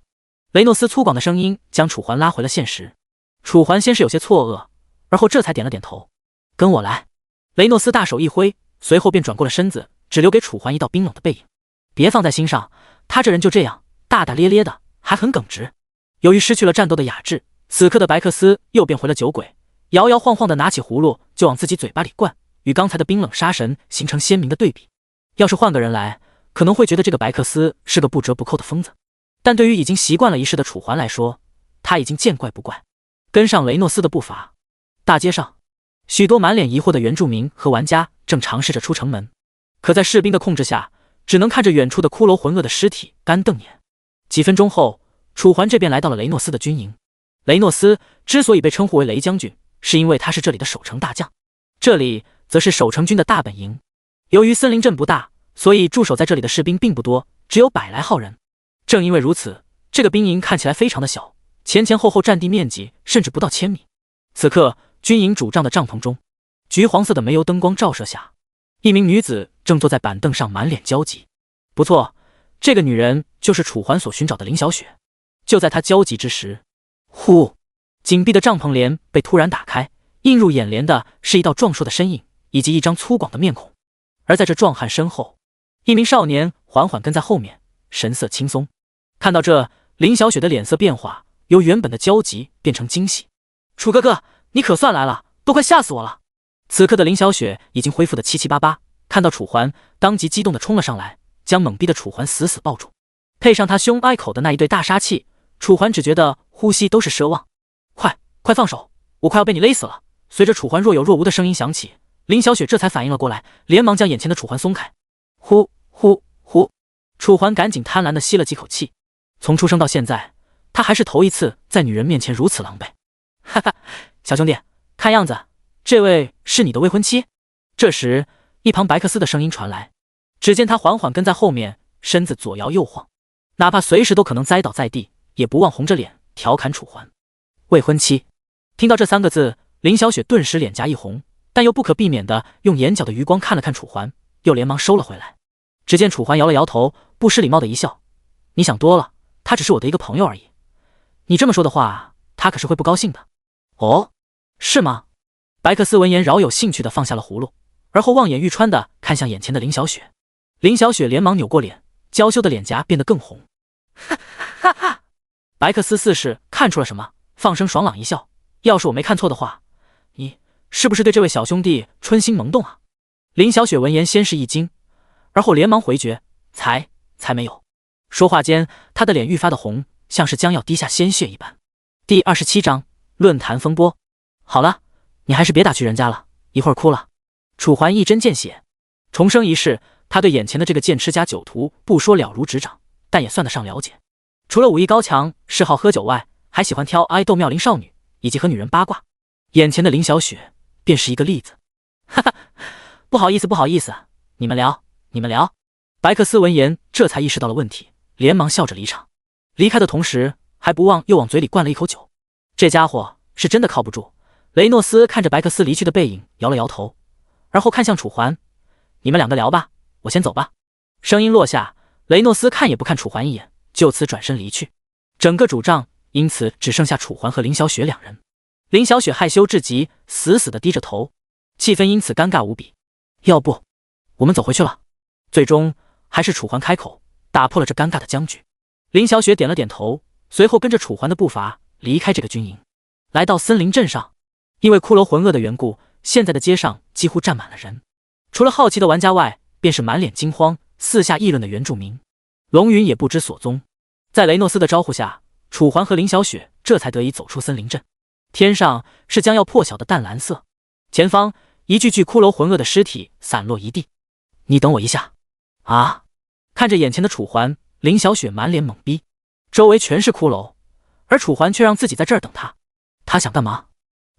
雷诺斯粗犷的声音将楚环拉回了现实。楚环先是有些错愕，而后这才点了点头。跟我来。雷诺斯大手一挥，随后便转过了身子，只留给楚环一道冰冷的背影。别放在心上，他这人就这样，大大咧咧的，还很耿直。由于失去了战斗的雅致，此刻的白克斯又变回了酒鬼，摇摇晃晃的拿起葫芦就往自己嘴巴里灌，与刚才的冰冷杀神形成鲜明的对比。要是换个人来，可能会觉得这个白克斯是个不折不扣的疯子，但对于已经习惯了一世的楚环来说，他已经见怪不怪。跟上雷诺斯的步伐，大街上许多满脸疑惑的原住民和玩家正尝试着出城门，可在士兵的控制下，只能看着远处的骷髅魂鳄的尸体干瞪眼。几分钟后，楚环这边来到了雷诺斯的军营。雷诺斯之所以被称呼为雷将军，是因为他是这里的守城大将，这里则是守城军的大本营。由于森林镇不大，所以驻守在这里的士兵并不多，只有100来号人。正因为如此，这个兵营看起来非常的小，前前后后占地面积甚至不到1000米。此刻，军营主帐的帐篷中，橘黄色的煤油灯光照射下，一名女子正坐在板凳上，满脸焦急。不错，这个女人就是楚环所寻找的林小雪。就在她焦急之时，呼！紧闭的帐篷帘被突然打开，映入眼帘的是一道壮硕的身影以及一张粗犷的面孔。而在这壮汉身后，一名少年缓缓跟在后面，神色轻松。看到这，林小雪的脸色变化，由原本的焦急变成惊喜。楚哥哥，你可算来了，都快吓死我了！此刻的林小雪已经恢复得七七八八，看到楚环，当即激动地冲了上来，将懵逼的楚环死死抱住。配上他胸隘口的那一对大杀器，楚环只觉得呼吸都是奢望。快放手，我快要被你勒死了！随着楚环若有若无的声音响起，林小雪这才反应了过来，连忙将眼前的楚环松开。呼！楚环赶紧贪婪地吸了几口气。从出生到现在，他还是头一次在女人面前如此狼狈。哈哈，小兄弟，看样子这位是你的未婚妻。这时，一旁白克斯的声音传来，只见他缓缓跟在后面，身子左摇右晃，哪怕随时都可能栽倒在地，也不忘红着脸调侃楚环。未婚妻。听到这3个字，林小雪顿时脸颊一红，但又不可避免的用眼角的余光看了看楚环，又连忙收了回来。只见楚环摇了摇头，不失礼貌的一笑：“你想多了，他只是我的一个朋友而已。你这么说的话，他可是会不高兴的。”哦，是吗？白克斯闻言饶有兴趣地放下了葫芦，而后望眼欲穿地看向眼前的林小雪。林小雪连忙扭过脸，娇羞的脸颊变得更红。哈哈哈！白克斯似是看出了什么，放声爽朗一笑。要是我没看错的话，你是不是对这位小兄弟春心萌动啊？林小雪闻言先是一惊，而后连忙回绝：才没有。说话间，她的脸愈发的红，像是将要滴下鲜血一般。第27章论坛风波。好了，你还是别打趣人家了，一会儿哭了。楚环一针见血，重生一世，他对眼前的这个剑痴加酒徒不说了如指掌，但也算得上了解。除了武艺高强、嗜好喝酒外，还喜欢挑爱逗妙龄少女，以及和女人八卦。眼前的林小雪便是一个例子。哈哈，不好意思，你们聊。白克斯闻言这才意识到了问题，连忙笑着离场。离开的同时，还不忘又往嘴里灌了一口酒。这家伙是真的靠不住。雷诺斯看着白克斯离去的背影，摇了摇头，而后看向楚环：你们两个聊吧，我先走吧。声音落下，雷诺斯看也不看楚环一眼，就此转身离去。整个主帐因此只剩下楚环和林小雪两人。林小雪害羞至极，死死地低着头，气氛因此尴尬无比。要不我们走回去了？最终还是楚环开口，打破了这尴尬的僵局。林小雪点了点头，随后跟着楚环的步伐离开这个军营，来到森林镇上。因为骷髅魂鳄的缘故，现在的街上几乎站满了人，除了好奇的玩家外，便是满脸惊慌、四下议论的原住民。龙云也不知所踪。在雷诺斯的招呼下，楚环和林小雪这才得以走出森林镇。天上是将要破晓的淡蓝色，前方一具具骷髅魂鳄的尸体散落一地。你等我一下。啊！看着眼前的楚环，林小雪满脸懵逼。周围全是骷髅，而楚环却让自己在这儿等他。他想干嘛？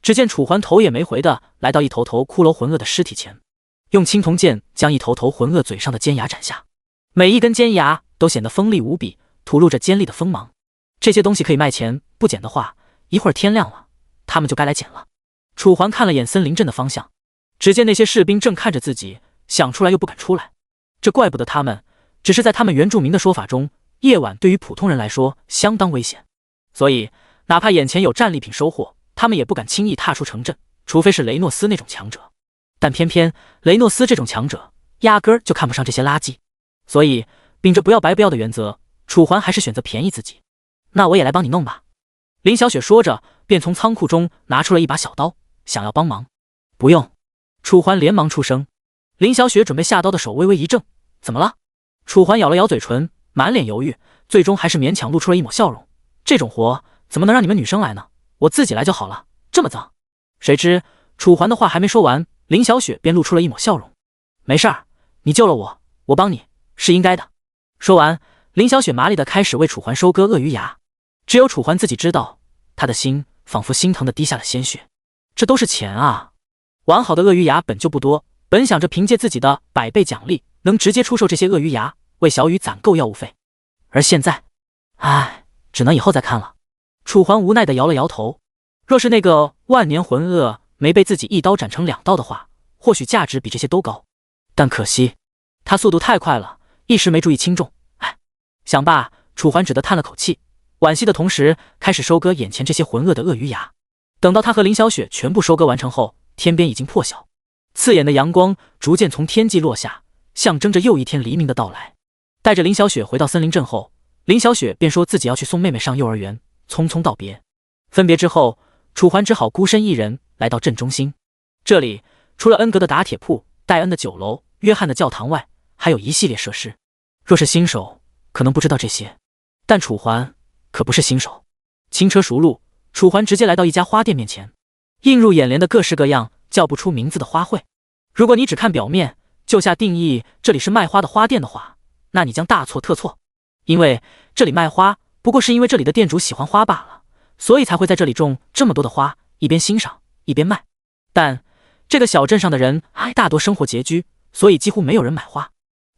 只见楚环头也没回的来到一头头骷髅魂鳄的尸体前，用青铜剑将一头头魂鳄嘴上的尖牙斩下。每一根尖牙都显得锋利无比，吐露着尖利的锋芒。这些东西可以卖钱，不捡的话，一会儿天亮了，他们就该来捡了。楚环看了眼森林镇的方向，只见那些士兵正看着自己，想出来又不敢出来。这怪不得他们，只是在他们原住民的说法中，夜晚对于普通人来说相当危险，所以哪怕眼前有战利品收获，他们也不敢轻易踏出城镇，除非是雷诺斯那种强者。但偏偏雷诺斯这种强者压根儿就看不上这些垃圾，所以秉着不要白不要的原则，楚环还是选择便宜自己。那我也来帮你弄吧。林小雪说着，便从仓库中拿出了一把小刀，想要帮忙。不用。楚环连忙出声。林小雪准备下刀的手微微一怔，怎么了？楚环咬了咬嘴唇，满脸犹豫，最终还是勉强露出了一抹笑容。这种活怎么能让你们女生来呢？我自己来就好了，这么脏。谁知楚环的话还没说完，林小雪便露出了一抹笑容。没事儿，你救了我，我帮你是应该的。说完，林小雪麻利地开始为楚环收割鳄鱼牙。只有楚环自己知道，他的心仿佛心疼地滴下了鲜血。这都是钱啊！完好的鳄鱼牙本就不多，本想着凭借自己的100倍奖励，能直接出售这些鳄鱼牙，为小雨攒够药物费。而现在，唉，只能以后再看了。楚环无奈地摇了摇头。若是那个万年魂鳄没被自己一刀斩成2刀的话，或许价值比这些都高。但可惜，他速度太快了，一时没注意轻重。唉，想罢，楚环只得叹了口气，惋惜的同时开始收割眼前这些魂鳄的鳄鱼牙。等到他和林小雪全部收割完成后，天边已经破晓，刺眼的阳光逐渐从天际落下，象征着又一天黎明的到来。带着林小雪回到森林镇后，林小雪便说自己要去送妹妹上幼儿园，匆匆道别。分别之后，楚环只好孤身一人来到镇中心。这里除了恩格的打铁铺、戴恩的酒楼、约翰的教堂外，还有一系列设施。若是新手，可能不知道这些，但楚环可不是新手。轻车熟路，楚环直接来到一家花店面前。映入眼帘的各式各样叫不出名字的花卉。如果你只看表面就下定义这里是卖花的花店的话，那你将大错特错。因为这里卖花不过是因为这里的店主喜欢花罢了，所以才会在这里种这么多的花，一边欣赏一边卖。但这个小镇上的人大多生活拮据，所以几乎没有人买花。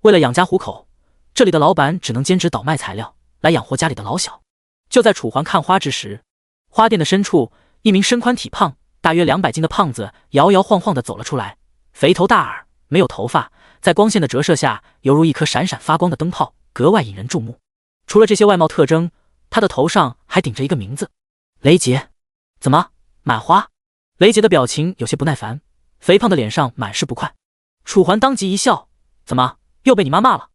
为了养家糊口，这里的老板只能兼职倒卖材料来养活家里的老小。就在楚环看花之时，花店的深处，一名身宽体胖大约200斤的胖子摇摇晃晃地走了出来，肥头大耳，没有头发，在光线的折射下犹如一颗闪闪发光的灯泡，格外引人注目。除了这些外貌特征，他的头上还顶着一个名字：雷杰。怎么，买花？雷杰的表情有些不耐烦，肥胖的脸上满是不快。楚环当即一笑，怎么又被你妈骂了？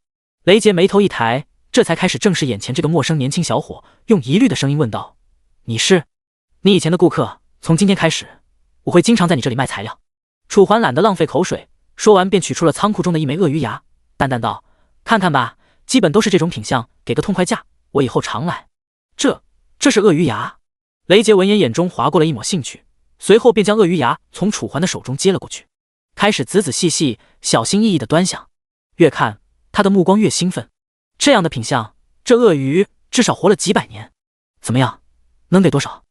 雷杰眉头一抬，这才开始正视眼前这个陌生年轻小伙，用疑虑的声音问道：你是？你以前的顾客，从今天开始，我会经常在你这里卖材料。楚环懒得浪费口水，说完便取出了仓库中的一枚鳄鱼牙，淡淡道：看看吧，基本都是这种品相，给个痛快价，我以后常来。这是鳄鱼牙？雷杰闻言眼中划过了一抹兴趣，随后便将鳄鱼牙从楚环的手中接了过去，开始仔仔细细、小心翼翼地端详。越看他的目光越兴奋，这样的品相，这鳄鱼至少活了几百年。怎么样，能给多少？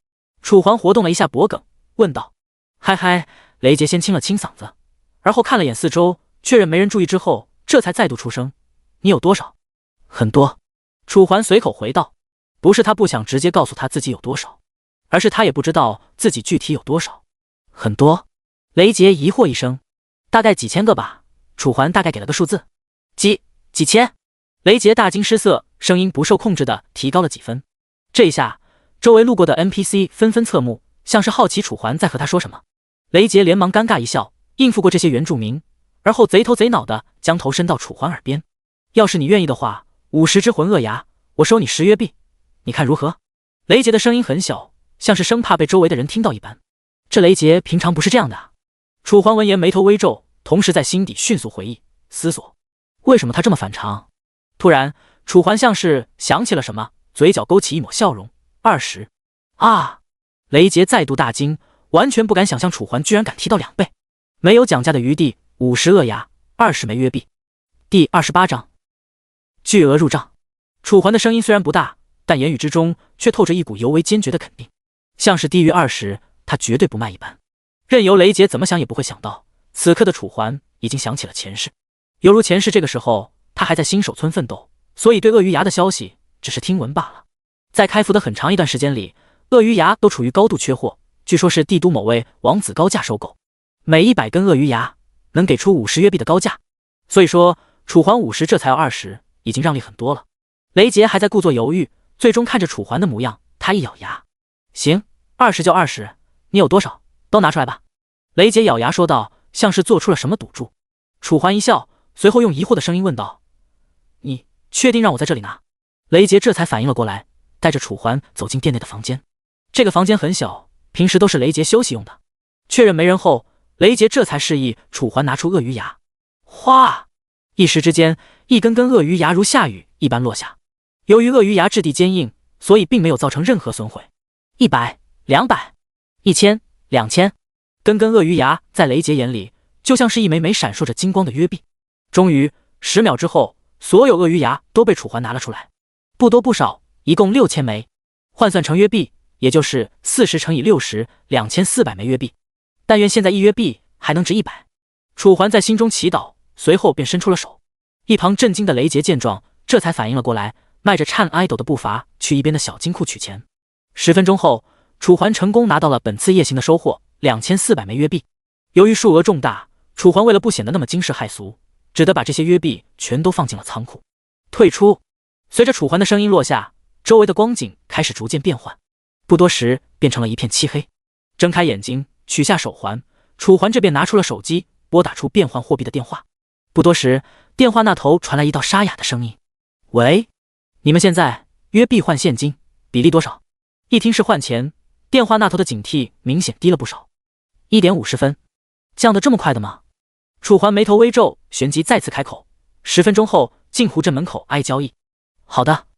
楚环活动了一下脖梗，问道。嗨嗨，雷杰先清了清嗓子，而后看了眼四周，确认没人注意之后，这才再度出声：你有多少？很多。楚环随口回道。不是他不想直接告诉他自己有多少，而是他也不知道自己具体有多少。很多？雷杰疑惑一声。大概几千个吧。楚环大概给了个数字。几千？雷杰大惊失色，声音不受控制的提高了几分。这一下，周围路过的 NPC 纷纷侧目，像是好奇楚环在和他说什么。雷杰连忙尴尬一笑，应付过这些原住民，而后贼头贼脑的将头伸到楚环耳边：要是你愿意的话，50只魂鳄牙，我收你10约币，你看如何？雷杰的声音很小，像是生怕被周围的人听到一般。这雷杰平常不是这样的啊。楚环闻言眉头微皱，同时在心底迅速回忆思索，为什么他这么反常？突然，楚环像是想起了什么，嘴角勾起一抹笑容。20啊！雷杰再度大惊，完全不敢想象楚环居然敢提到2倍，没有讲价的余地。50鳄牙，20枚约币。第28章，巨额入账。楚环的声音虽然不大，但言语之中却透着一股尤为坚决的肯定，像是低于20，他绝对不卖一般。任由雷杰怎么想也不会想到，此刻的楚环已经想起了前世，犹如前世这个时候他还在新手村奋斗，所以对鳄鱼牙的消息只是听闻罢了。在开服的很长一段时间里，鳄鱼牙都处于高度缺货，据说是帝都某位王子高价收购，每100根鳄鱼牙能给出50约币的高价，所以说楚环50这才要20，已经让利很多了。雷杰还在故作犹豫，最终看着楚环的模样，他一咬牙：行，20就20，你有多少都拿出来吧。雷杰咬牙说道，像是做出了什么赌注。楚环一笑，随后用疑惑的声音问道：你确定让我在这里拿？雷杰这才反应了过来，带着楚环走进店内的房间。这个房间很小，平时都是雷杰休息用的。确认没人后，雷杰这才示意楚环拿出鳄鱼牙。哗！一时之间，一根根鳄鱼牙如下雨一般落下。由于鳄鱼牙质地坚硬，所以并没有造成任何损毁。100、200、1000、2000，根根鳄鱼牙在雷杰眼里就像是一枚枚闪烁着金光的约币。终于10秒之后，所有鳄鱼牙都被楚环拿了出来，不多不少，一共6000枚，换算成约币，也就是40乘以60 ，2400枚约币。但愿现在1约币还能值100。楚环在心中祈祷，随后便伸出了手。一旁震惊的雷杰见状，这才反应了过来，迈着颤挨抖的步伐去一边的小金库取钱。10分钟后，楚环成功拿到了本次夜行的收获2400枚约币。由于数额重大，楚环为了不显得那么惊世骇俗，只得把这些约币全都放进了仓库。退出。随着楚环的声音落下，周围的光景开始逐渐变换，不多时变成了一片漆黑。睁开眼睛，取下手环，楚环这边拿出了手机，拨打出变换货币的电话。不多时，电话那头传来一道沙哑的声音：喂，你们现在约币换现金，比例多少？一听是换钱，电话那头的警惕明显低了不少。1.50分，降得这么快的吗？楚环眉头微皱，旋即再次开口：10分钟后，镜湖镇门口挨交易。好的。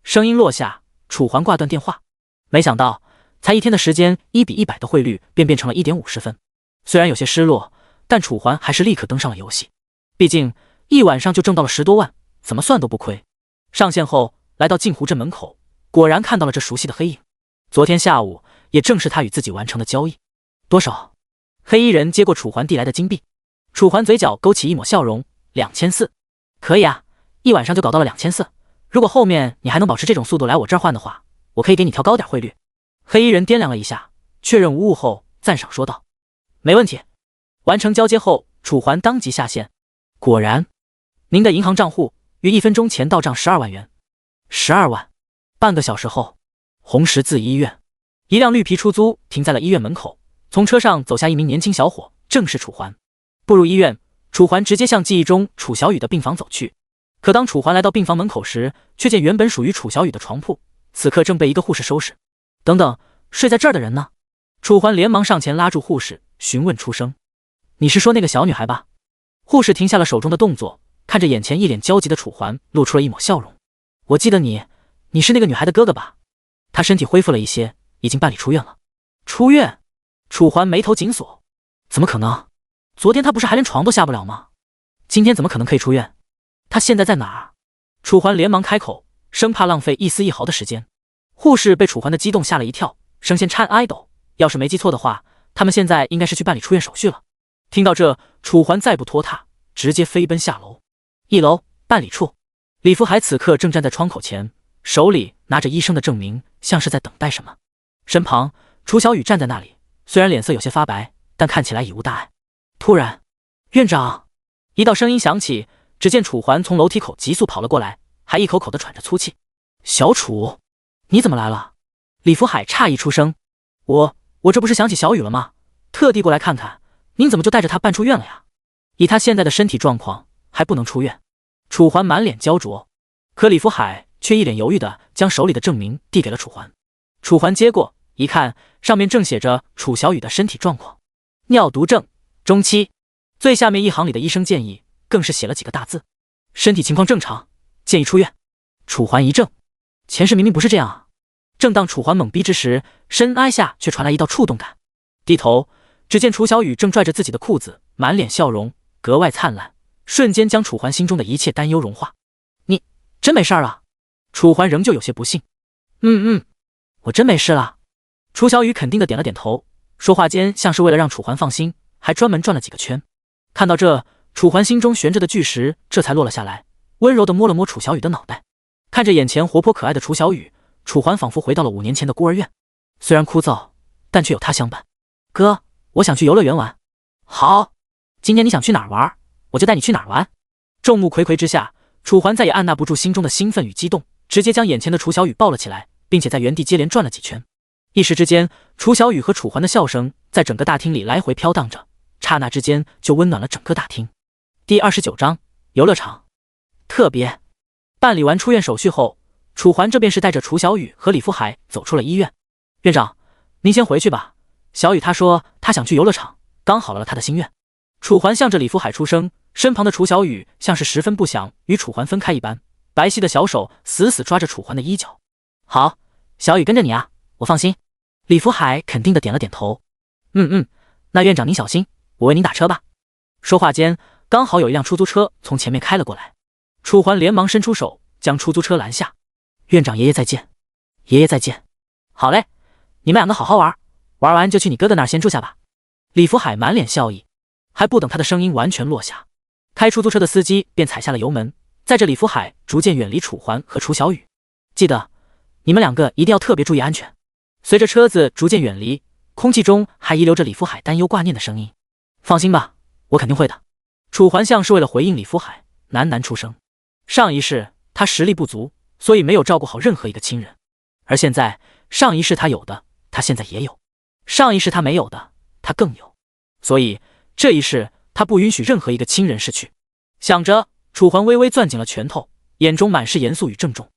声音落下，楚环挂断电话。没想到，才1天的时间，1比100的汇率便变成了1.50分。虽然有些失落，但楚环还是立刻登上了游戏。毕竟一晚上就挣到了10多万，怎么算都不亏。上线后，来到镜湖镇门口，果然看到了这熟悉的黑影。昨天下午，也正是他与自己完成的交易。多少？黑衣人接过楚环递来的金币。楚环嘴角勾起一抹笑容：2400。可以啊，一晚上就搞到了2400。如果后面你还能保持这种速度来我这儿换的话，我可以给你调高点汇率。黑衣人掂量了一下，确认无误后，赞赏说道：没问题。完成交接后，楚环当即下线。果然，您的银行账户于1分钟前到账12万元。12万。半个小时后，红十字医院，一辆绿皮出租停在了医院门口，从车上走下一名年轻小伙，正是楚环。步入医院，楚环直接向记忆中楚小雨的病房走去。可当楚环来到病房门口时，却见原本属于楚小雨的床铺，此刻正被一个护士收拾。等等，睡在这儿的人呢？楚环连忙上前拉住护士，询问出声：“你是说那个小女孩吧？”护士停下了手中的动作，看着眼前一脸焦急的楚环，露出了一抹笑容：“我记得你是那个女孩的哥哥吧？她身体恢复了一些，已经办理出院了。”出院？楚环眉头紧锁，怎么可能？昨天她不是还连床都下不了吗？今天怎么可能可以出院？她现在在哪儿？楚环连忙开口，生怕浪费一丝一毫的时间。护士被楚环的激动吓了一跳，声线颤抖，要是没记错的话，他们现在应该是去办理出院手续了。听到这，楚环再不拖沓，直接飞奔下楼。1楼办理处，李福海此刻正站在窗口前，手里拿着医生的证明，像是在等待什么。身旁楚小雨站在那里，虽然脸色有些发白，但看起来已无大碍。突然，院长！一道声音响起，只见楚环从楼梯口急速跑了过来，还一口口的喘着粗气。小楚，你怎么来了？李福海诧异出声。我这不是想起小雨了吗？特地过来看看，您怎么就带着他办出院了呀？以他现在的身体状况，还不能出院。楚环满脸焦灼，可李福海却一脸犹豫的将手里的证明递给了楚环。楚环接过，一看，上面正写着楚小雨的身体状况：尿毒症，中期。最下面一行里的医生建议更是写了几个大字：身体情况正常，建议出院。楚环一怔，前世明明不是这样啊！正当楚环懵逼之时，深挨下却传来一道触动感。低头，只见楚小雨正拽着自己的裤子，满脸笑容，格外灿烂，瞬间将楚环心中的一切担忧融化。你真没事了？楚环仍旧有些不信。我真没事了。楚小雨肯定的点了点头，说话间像是为了让楚环放心，还专门转了几个圈。看到这，楚环心中悬着的巨石这才落了下来，温柔地摸了摸楚小雨的脑袋。看着眼前活泼可爱的楚小雨，楚环仿佛回到了5年前的孤儿院，虽然枯燥，但却有他相伴。哥，我想去游乐园玩。好，今天你想去哪儿玩，我就带你去哪儿玩。众目睽睽之下，楚环再也按捺不住心中的兴奋与激动，直接将眼前的楚小雨抱了起来，并且在原地接连转了几圈。一时之间，楚小雨和楚环的笑声在整个大厅里来回飘荡着，刹那之间就温暖了整个大厅。第29章游乐场特别。办理完出院手续后，楚环这便是带着楚小雨和李福海走出了医院。院长，您先回去吧，小雨她说她想去游乐场，刚好了她的心愿。楚环向着李福海出声，身旁的楚小雨像是十分不想与楚环分开一般，白皙的小手死死抓着楚环的衣角。好，小雨跟着你啊，我放心。李福海肯定的点了点头。那院长您小心，我为您打车吧。说话间，刚好有一辆出租车从前面开了过来，楚环连忙伸出手将出租车拦下。院长爷爷再见。爷爷再见。好嘞，你们两个好好玩，玩完就去你哥哥那儿先住下吧。李福海满脸笑意，还不等他的声音完全落下，开出租车的司机便踩下了油门，载着李福海逐渐远离楚环和楚小雨。记得你们两个一定要特别注意安全。随着车子逐渐远离，空气中还遗留着李福海担忧挂念的声音。放心吧，我肯定会的。楚环像是为了回应李福海，喃喃出声。上一世他实力不足，所以没有照顾好任何一个亲人，而现在上一世他有的，他现在也有；上一世他没有的，他更有。所以这一世他不允许任何一个亲人逝去。想着，楚环微微攥紧了拳头，眼中满是严肃与郑重。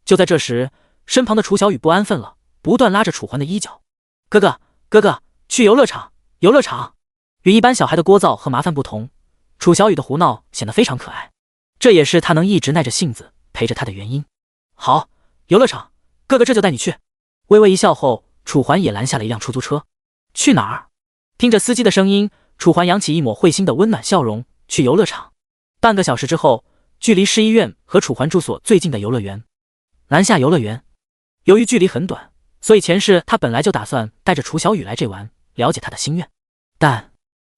就在这时，身旁的楚小雨不安分了，不断拉着楚环的衣角。哥哥，去游乐场，游乐场。与一般小孩的聒噪和麻烦不同，楚小雨的胡闹显得非常可爱，这也是他能一直耐着性子陪着他的原因。好，游乐场，哥哥这就带你去。微微一笑后，楚环也拦下了一辆出租车。去哪儿？听着司机的声音，楚环扬起一抹会心的温暖笑容。去游乐场。半个小时之后，距离市医院和楚环住所最近的游乐园——南下游乐园。由于距离很短，所以前世他本来就打算带着楚小雨来这玩，了解他的心愿。但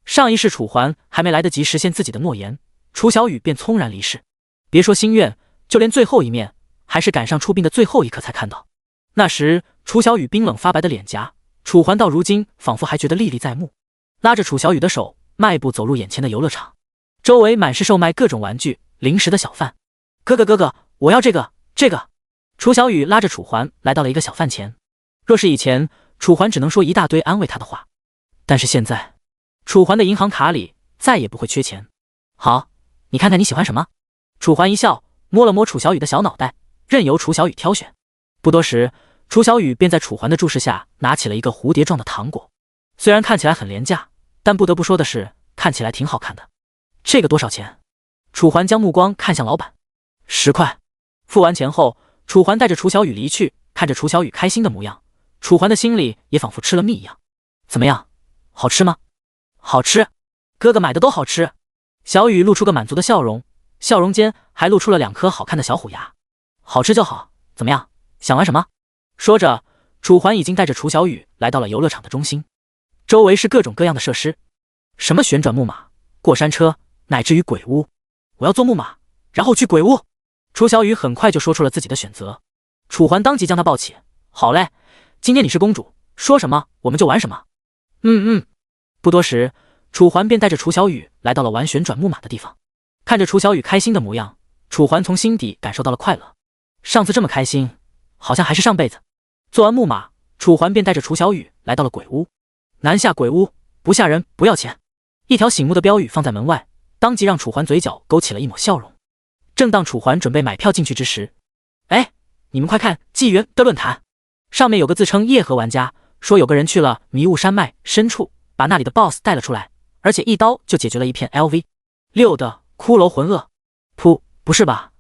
上一世楚环还没来得及实现自己的诺言，楚小雨便匆然离世。别说心愿，就连最后一面，还是赶上出殡的最后一刻才看到。那时楚小雨冰冷发白的脸颊，楚环到如今仿佛还觉得历历在目。拉着楚小雨的手，迈步走入眼前的游乐场，周围满是售卖各种玩具、零食的小贩。哥哥，我要这个。楚小雨拉着楚环来到了一个小贩前。若是以前，楚环只能说一大堆安慰他的话，但是现在，楚环的银行卡里再也不会缺钱。好，你看看你喜欢什么？楚环一笑，摸了摸楚小雨的小脑袋，任由楚小雨挑选。不多时，楚小雨便在楚环的注视下拿起了一个蝴蝶状的糖果。虽然看起来很廉价，但不得不说的是，看起来挺好看的。这个多少钱？楚环将目光看向老板。10块。付完钱后，楚环带着楚小雨离去。看着楚小雨开心的模样，楚环的心里也仿佛吃了蜜一样。怎么样，好吃吗？好吃，哥哥买的都好吃。小雨露出个满足的笑容，笑容间还露出了2颗好看的小虎牙。好吃就好，怎么样，想玩什么？说着，楚环已经带着楚小雨来到了游乐场的中心，周围是各种各样的设施，什么旋转木马、过山车，乃至于鬼屋。我要坐木马，然后去鬼屋。楚小雨很快就说出了自己的选择。楚环当即将她抱起。好嘞，今天你是公主，说什么我们就玩什么。不多时，楚环便带着楚小雨来到了玩旋转木马的地方。看着楚小雨开心的模样，楚环从心底感受到了快乐。上次这么开心，好像还是上辈子。做完木马，楚环便带着楚小雨来到了鬼屋。南下鬼屋，不吓人，不要钱。一条醒目的标语放在门外，当即让楚环嘴角勾起了一抹笑容。正当楚环准备买票进去之时，哎，你们快看纪元的论坛，上面有个自称夜河玩家，说有个人去了迷雾山脉深处，把那里的 BOSS 带了出来，而且一刀就解决了一片 LV6 的骷髅魂鳄。不是吧？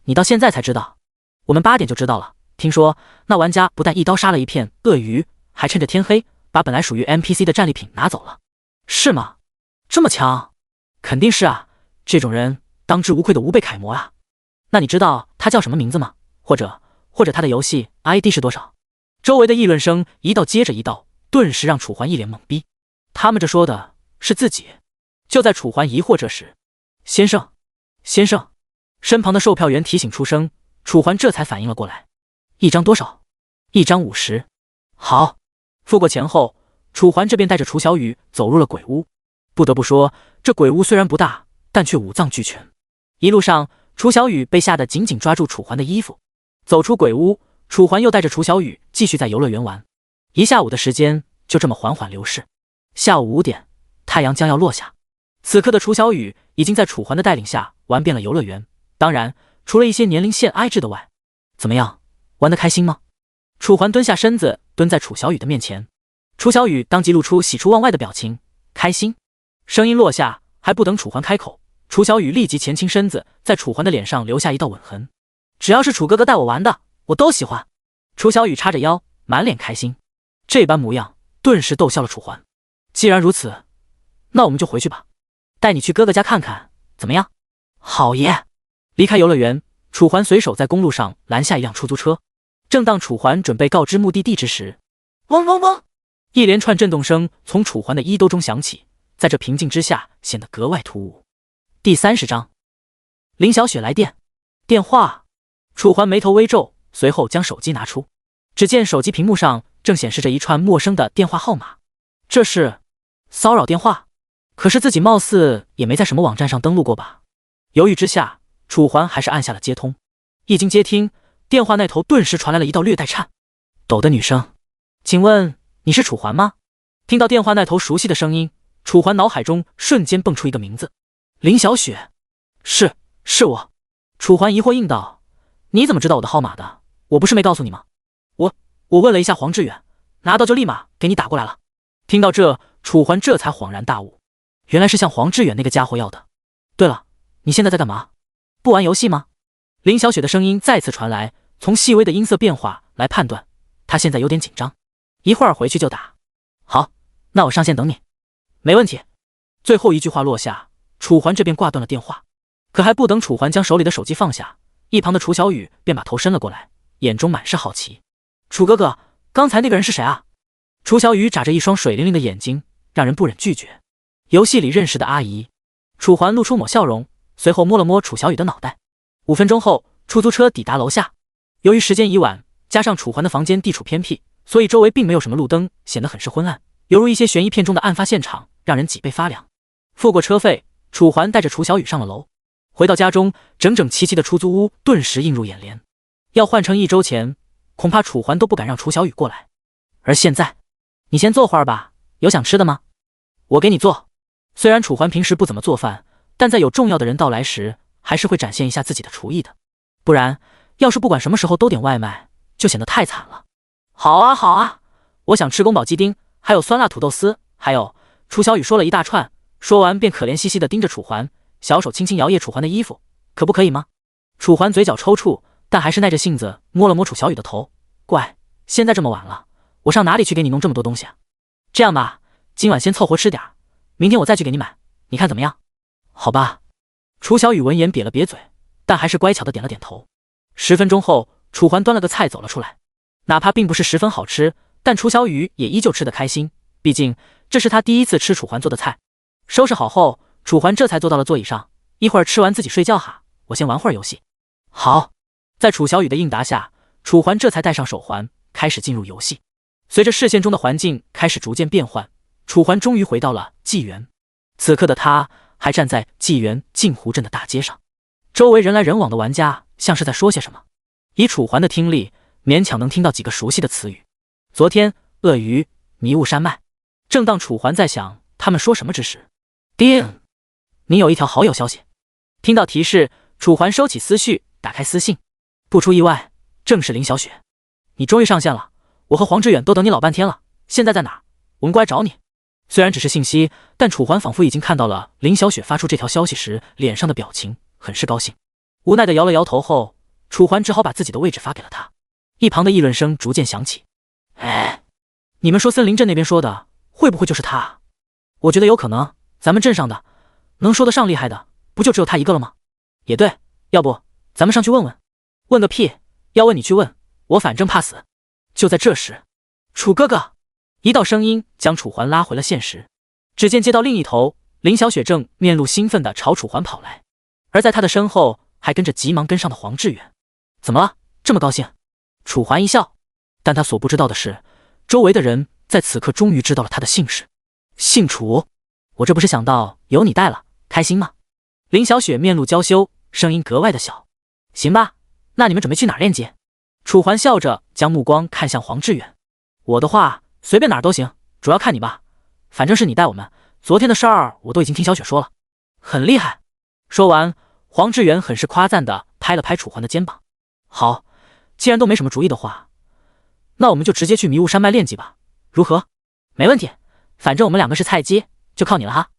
你到现在才知道？我们8点就知道了。听说那玩家不但一刀杀了一片鳄鱼，还趁着天黑把本来属于 NPC 的战利品拿走了。是吗？这么强？肯定是啊，这种人当之无愧的无辈楷模啊。那你知道他叫什么名字吗？或者他的游戏 ID 是多少？周围的议论声一道接着一道，顿时让楚环一脸懵逼。他们这说的是自己？就在楚环疑惑这时，先生，身旁的售票员提醒出声，楚环这才反应了过来。一张多少？1张50。好。付过钱后，楚环这便带着楚小雨走入了鬼屋。不得不说，这鬼屋虽然不大，但却五脏俱全。一路上，楚小雨被吓得紧紧抓住楚环的衣服。走出鬼屋，楚环又带着楚小雨继续在游乐园玩。1下午的时间就这么缓缓流逝。下午5点，太阳将要落下。此刻的楚小雨已经在楚环的带领下玩遍了游乐园，当然除了一些年龄限挨制的外。怎么样，玩得开心吗？楚环蹲下身子，蹲在楚小雨的面前。楚小雨当即露出喜出望外的表情。开心？声音落下，还不等楚环开口，楚小雨立即前倾身子，在楚环的脸上留下一道吻痕。只要是楚哥哥带我玩的，我都喜欢。楚小雨叉着腰，满脸开心，这般模样顿时逗笑了楚环。既然如此，那我们就回去吧，带你去哥哥家看看，怎么样？好耶！离开游乐园，楚环随手在公路上拦下一辆出租车。正当楚环准备告知目的地之时，嗡嗡嗡，一连串震动声从楚环的衣兜中响起，在这平静之下显得格外突兀。第30章，林小雪来电。电话。楚环眉头微皱，随后将手机拿出，只见手机屏幕上正显示着一串陌生的电话号码。这是骚扰电话？可是自己貌似也没在什么网站上登录过吧？犹豫之下，楚环还是按下了接通。一经接听，电话那头顿时传来了一道略带颤抖的女声：“请问你是楚环吗？”听到电话那头熟悉的声音，楚环脑海中瞬间蹦出一个名字：林小雪。是我。楚环疑惑应道：“你怎么知道我的号码的？我不是没告诉你吗？我问了一下黄志远，拿到就立马给你打过来了。”听到这，楚环这才恍然大悟，原来是向黄志远那个家伙要的。对了，你现在在干嘛？不玩游戏吗？林小雪的声音再次传来，从细微的音色变化来判断，她现在有点紧张。一会儿回去就打。好，那我上线等你。没问题。最后一句话落下，楚环这便挂断了电话。可还不等楚环将手里的手机放下，一旁的楚小雨便把头伸了过来，眼中满是好奇。楚哥哥，刚才那个人是谁啊？楚小雨眨着一双水灵灵的眼睛，让人不忍拒绝。游戏里认识的阿姨。楚环露出抹笑容，随后摸了摸楚小雨的脑袋。5分钟后，出租车抵达楼下。由于时间已晚，加上楚环的房间地处偏僻，所以周围并没有什么路灯，显得很是昏暗，犹如一些悬疑片中的案发现场，让人脊背发凉。付过车费，楚环带着楚小雨上了楼。回到家中，整整齐齐的出租屋顿时映入眼帘。要换成1周前，恐怕楚环都不敢让楚小雨过来。而现在，你先坐会儿吧，有想吃的吗？我给你做。虽然楚环平时不怎么做饭，但在有重要的人到来时，还是会展现一下自己的厨艺的。不然，要是不管什么时候都点外卖，就显得太惨了。好啊，好啊，我想吃宫保鸡丁，还有酸辣土豆丝，还有……楚小雨说了一大串，说完便可怜兮兮地盯着楚环，小手轻轻摇曳楚环的衣服，可不可以吗？楚环嘴角抽搐，但还是耐着性子摸了摸楚小雨的头。乖，现在这么晚了，我上哪里去给你弄这么多东西啊？这样吧，今晚先凑合吃点，明天我再去给你买，你看怎么样？好吧。楚小雨闻言瘪了瘪嘴，但还是乖巧的点了点头。10分钟后，楚环端了个菜走了出来，哪怕并不是十分好吃，但楚小雨也依旧吃得开心，毕竟这是他第一次吃楚环做的菜。收拾好后，楚环这才坐到了座椅上，一会儿吃完自己睡觉哈，我先玩会儿游戏。好。在楚小雨的应答下，楚环这才戴上手环，开始进入游戏。随着视线中的环境开始逐渐变换，楚环终于回到了纪元。此刻的他还站在纪元镜湖镇的大街上，周围人来人往的玩家像是在说些什么。以楚环的听力，勉强能听到几个熟悉的词语：昨天、鳄鱼、迷雾山脉。正当楚环在想他们说什么之时，叮！你有一条好友消息。听到提示，楚环收起思绪，打开私信。不出意外，正是林小雪。你终于上线了，我和黄志远都等你老半天了，现在在哪儿？我们过来找你。虽然只是信息，但楚环仿佛已经看到了林小雪发出这条消息时脸上的表情，很是高兴。无奈的摇了摇头后，楚环只好把自己的位置发给了他。一旁的议论声逐渐响起。哎，你们说森林镇那边说的会不会就是他啊？我觉得有可能，咱们镇上的能说得上厉害的不就只有他一个了吗？也对，要不咱们上去问问。问个屁，要问你去问，我反正怕死。就在这时，楚哥哥，一道声音将楚环拉回了现实。只见街道另一头，林小雪正面露兴奋地朝楚环跑来，而在他的身后还跟着急忙跟上的黄志远。怎么了？这么高兴？楚环一笑，但他所不知道的是，周围的人在此刻终于知道了他的姓氏。姓楚，我这不是想到有你带了，开心吗？林小雪面露娇羞，声音格外的小。行吧，那你们准备去哪儿链接？楚环笑着将目光看向黄志远。我的话随便哪儿都行，主要看你吧，反正是你带我们，昨天的事儿我都已经听小雪说了，很厉害。说完，黄志远很是夸赞的拍了拍楚环的肩膀。好，既然都没什么主意的话，那我们就直接去迷雾山脉练级吧，如何？没问题，反正我们两个是菜鸡，就靠你了哈。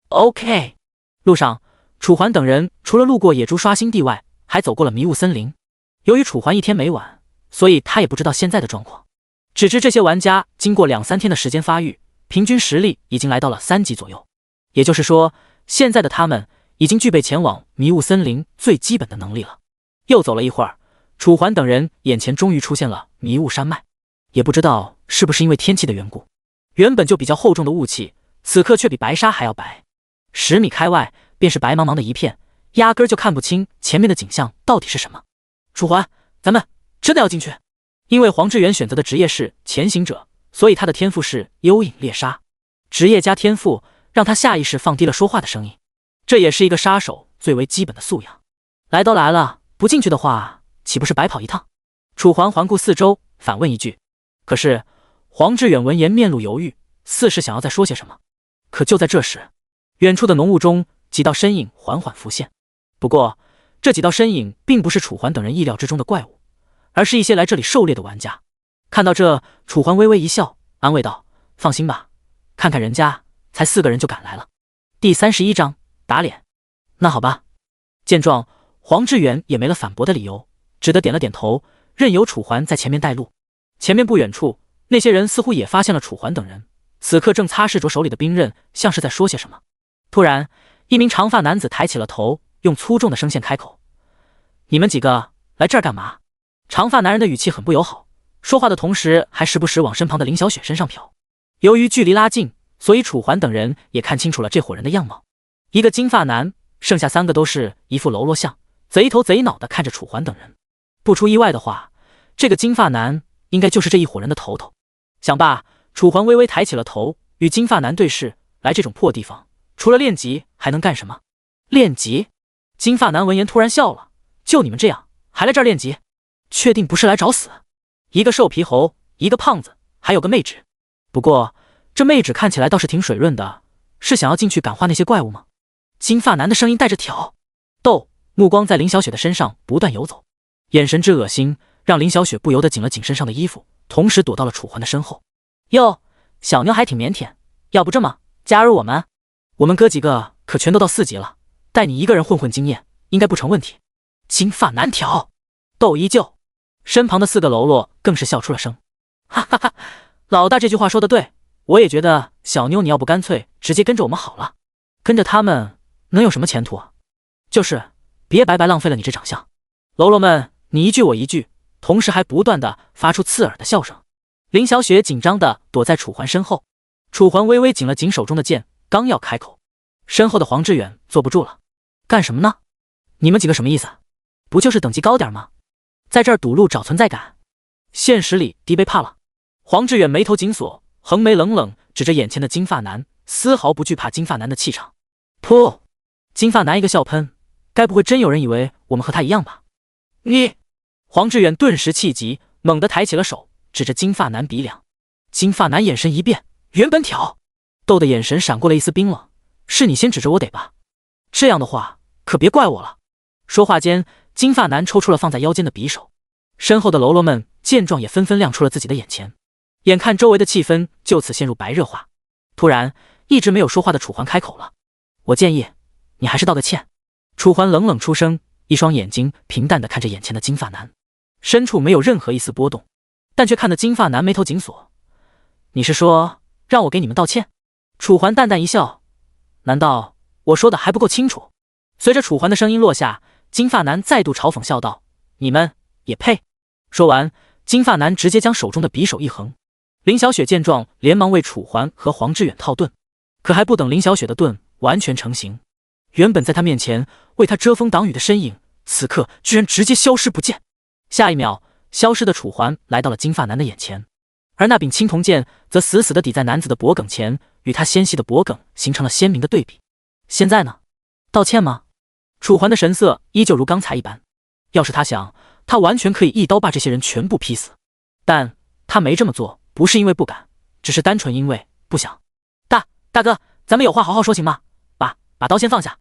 OK。 路上，楚环等人除了路过野猪刷新地外，还走过了迷雾森林。由于楚环一天没晚，所以他也不知道现在的状况，只知这些玩家经过2-3天的时间发育，平均实力已经来到了3级左右。也就是说，现在的他们已经具备前往迷雾森林最基本的能力了。又走了一会儿，楚环等人眼前终于出现了迷雾山脉。也不知道是不是因为天气的缘故，原本就比较厚重的雾气，此刻却比白沙还要白。10米开外便是白茫茫的一片，压根就看不清前面的景象到底是什么。楚环，咱们真的要进去？因为黄志远选择的职业是潜行者，所以他的天赋是幽影猎杀。职业加天赋让他下意识放低了说话的声音，这也是一个杀手最为基本的素养。来都来了，不进去的话岂不是白跑一趟？楚环环顾四周，反问一句。可是黄志远闻言面露犹豫，似是想要再说些什么。可就在这时，远处的浓雾中几道身影缓缓浮现。不过这几道身影并不是楚环等人意料之中的怪物，而是一些来这里狩猎的玩家。看到这，楚环微微一笑，安慰道：放心吧，看看人家才4个人就赶来了。第31章打脸。那好吧。见状，黄志远也没了反驳的理由，只得点了点头，任由楚环在前面带路。前面不远处，那些人似乎也发现了楚环等人，此刻正擦拭着手里的兵刃，像是在说些什么。突然，一名长发男子抬起了头，用粗重的声线开口：你们几个来这儿干嘛？长发男人的语气很不友好，说话的同时还时不时往身旁的林小雪身上瞟。由于距离拉近，所以楚环等人也看清楚了这伙人的样貌。一个金发男，剩下3个都是一副喽啰相，贼头贼脑的看着楚环等人。不出意外的话，这个金发男应该就是这一伙人的头头。想罢，楚环微微抬起了头，与金发男对视。来这种破地方，除了练级还能干什么？练级？金发男闻言突然笑了，就你们这样还来这儿练级？确定不是来找死？一个瘦皮猴，一个胖子，还有个妹纸。不过这妹纸看起来倒是挺水润的，是想要进去感化那些怪物吗？金发男的声音带着挑逗，目光在林小雪的身上不断游走，眼神之恶心让林小雪不由得紧了紧身上的衣服，同时躲到了楚环的身后。哟，小妞还挺腼腆，要不这么加入我们？我们哥几个可全都到4级了，带你一个人混混经验应该不成问题。金发男挑逗依旧，身旁的4个喽啰更是笑出了声。哈哈哈，老大这句话说的对，我也觉得小妞你要不干脆直接跟着我们好了，跟着他们能有什么前途啊？就是别白白浪费了你这长相。喽啰们你一句我一句，同时还不断的发出刺耳的笑声。林小雪紧张的躲在楚环身后，楚环微微紧了紧手中的剑，刚要开口，身后的黄志远坐不住了。干什么呢？你们几个什么意思？不就是等级高点吗？在这儿堵路找存在感？现实里低卑怕了。黄志远眉头紧锁，横眉冷冷指着眼前的金发男，丝毫不惧怕金发男的气场。噗！金发男一个笑喷，该不会真有人以为我们和他一样吧？你！黄志远顿时气急，猛地抬起了手，指着金发男鼻梁。金发男眼神一变，原本挑逗的眼神闪过了一丝冰冷。是你先指着我得吧？这样的话可别怪我了。说话间，金发男抽出了放在腰间的匕首，身后的喽啰们见状也纷纷亮出了自己的眼前。眼看周围的气氛就此陷入白热化，突然一直没有说话的楚环开口了：我建议你还是道个歉。楚环冷冷出声，一双眼睛平淡地看着眼前的金发男，深处没有任何一丝波动，但却看得金发男眉头紧锁。你是说让我给你们道歉？楚环淡淡一笑，难道我说的还不够清楚？随着楚环的声音落下，金发男再度嘲讽笑道：你们也配？说完，金发男直接将手中的匕首一横。林小雪见状，连忙为楚环和黄志远套盾，可还不等林小雪的盾完全成型，原本在他面前为他遮风挡雨的身影，此刻居然直接消失不见。下一秒，消失的楚环来到了金发男的眼前，而那柄青铜剑则死死地抵在男子的脖颈前，与他纤细的脖颈形成了鲜明的对比。现在呢？道歉吗？楚环的神色依旧如刚才一般，要是他想，他完全可以一刀把这些人全部劈死，但他没这么做，不是因为不敢，只是单纯因为不想。大哥，咱们有话好好说行吗？把刀先放下。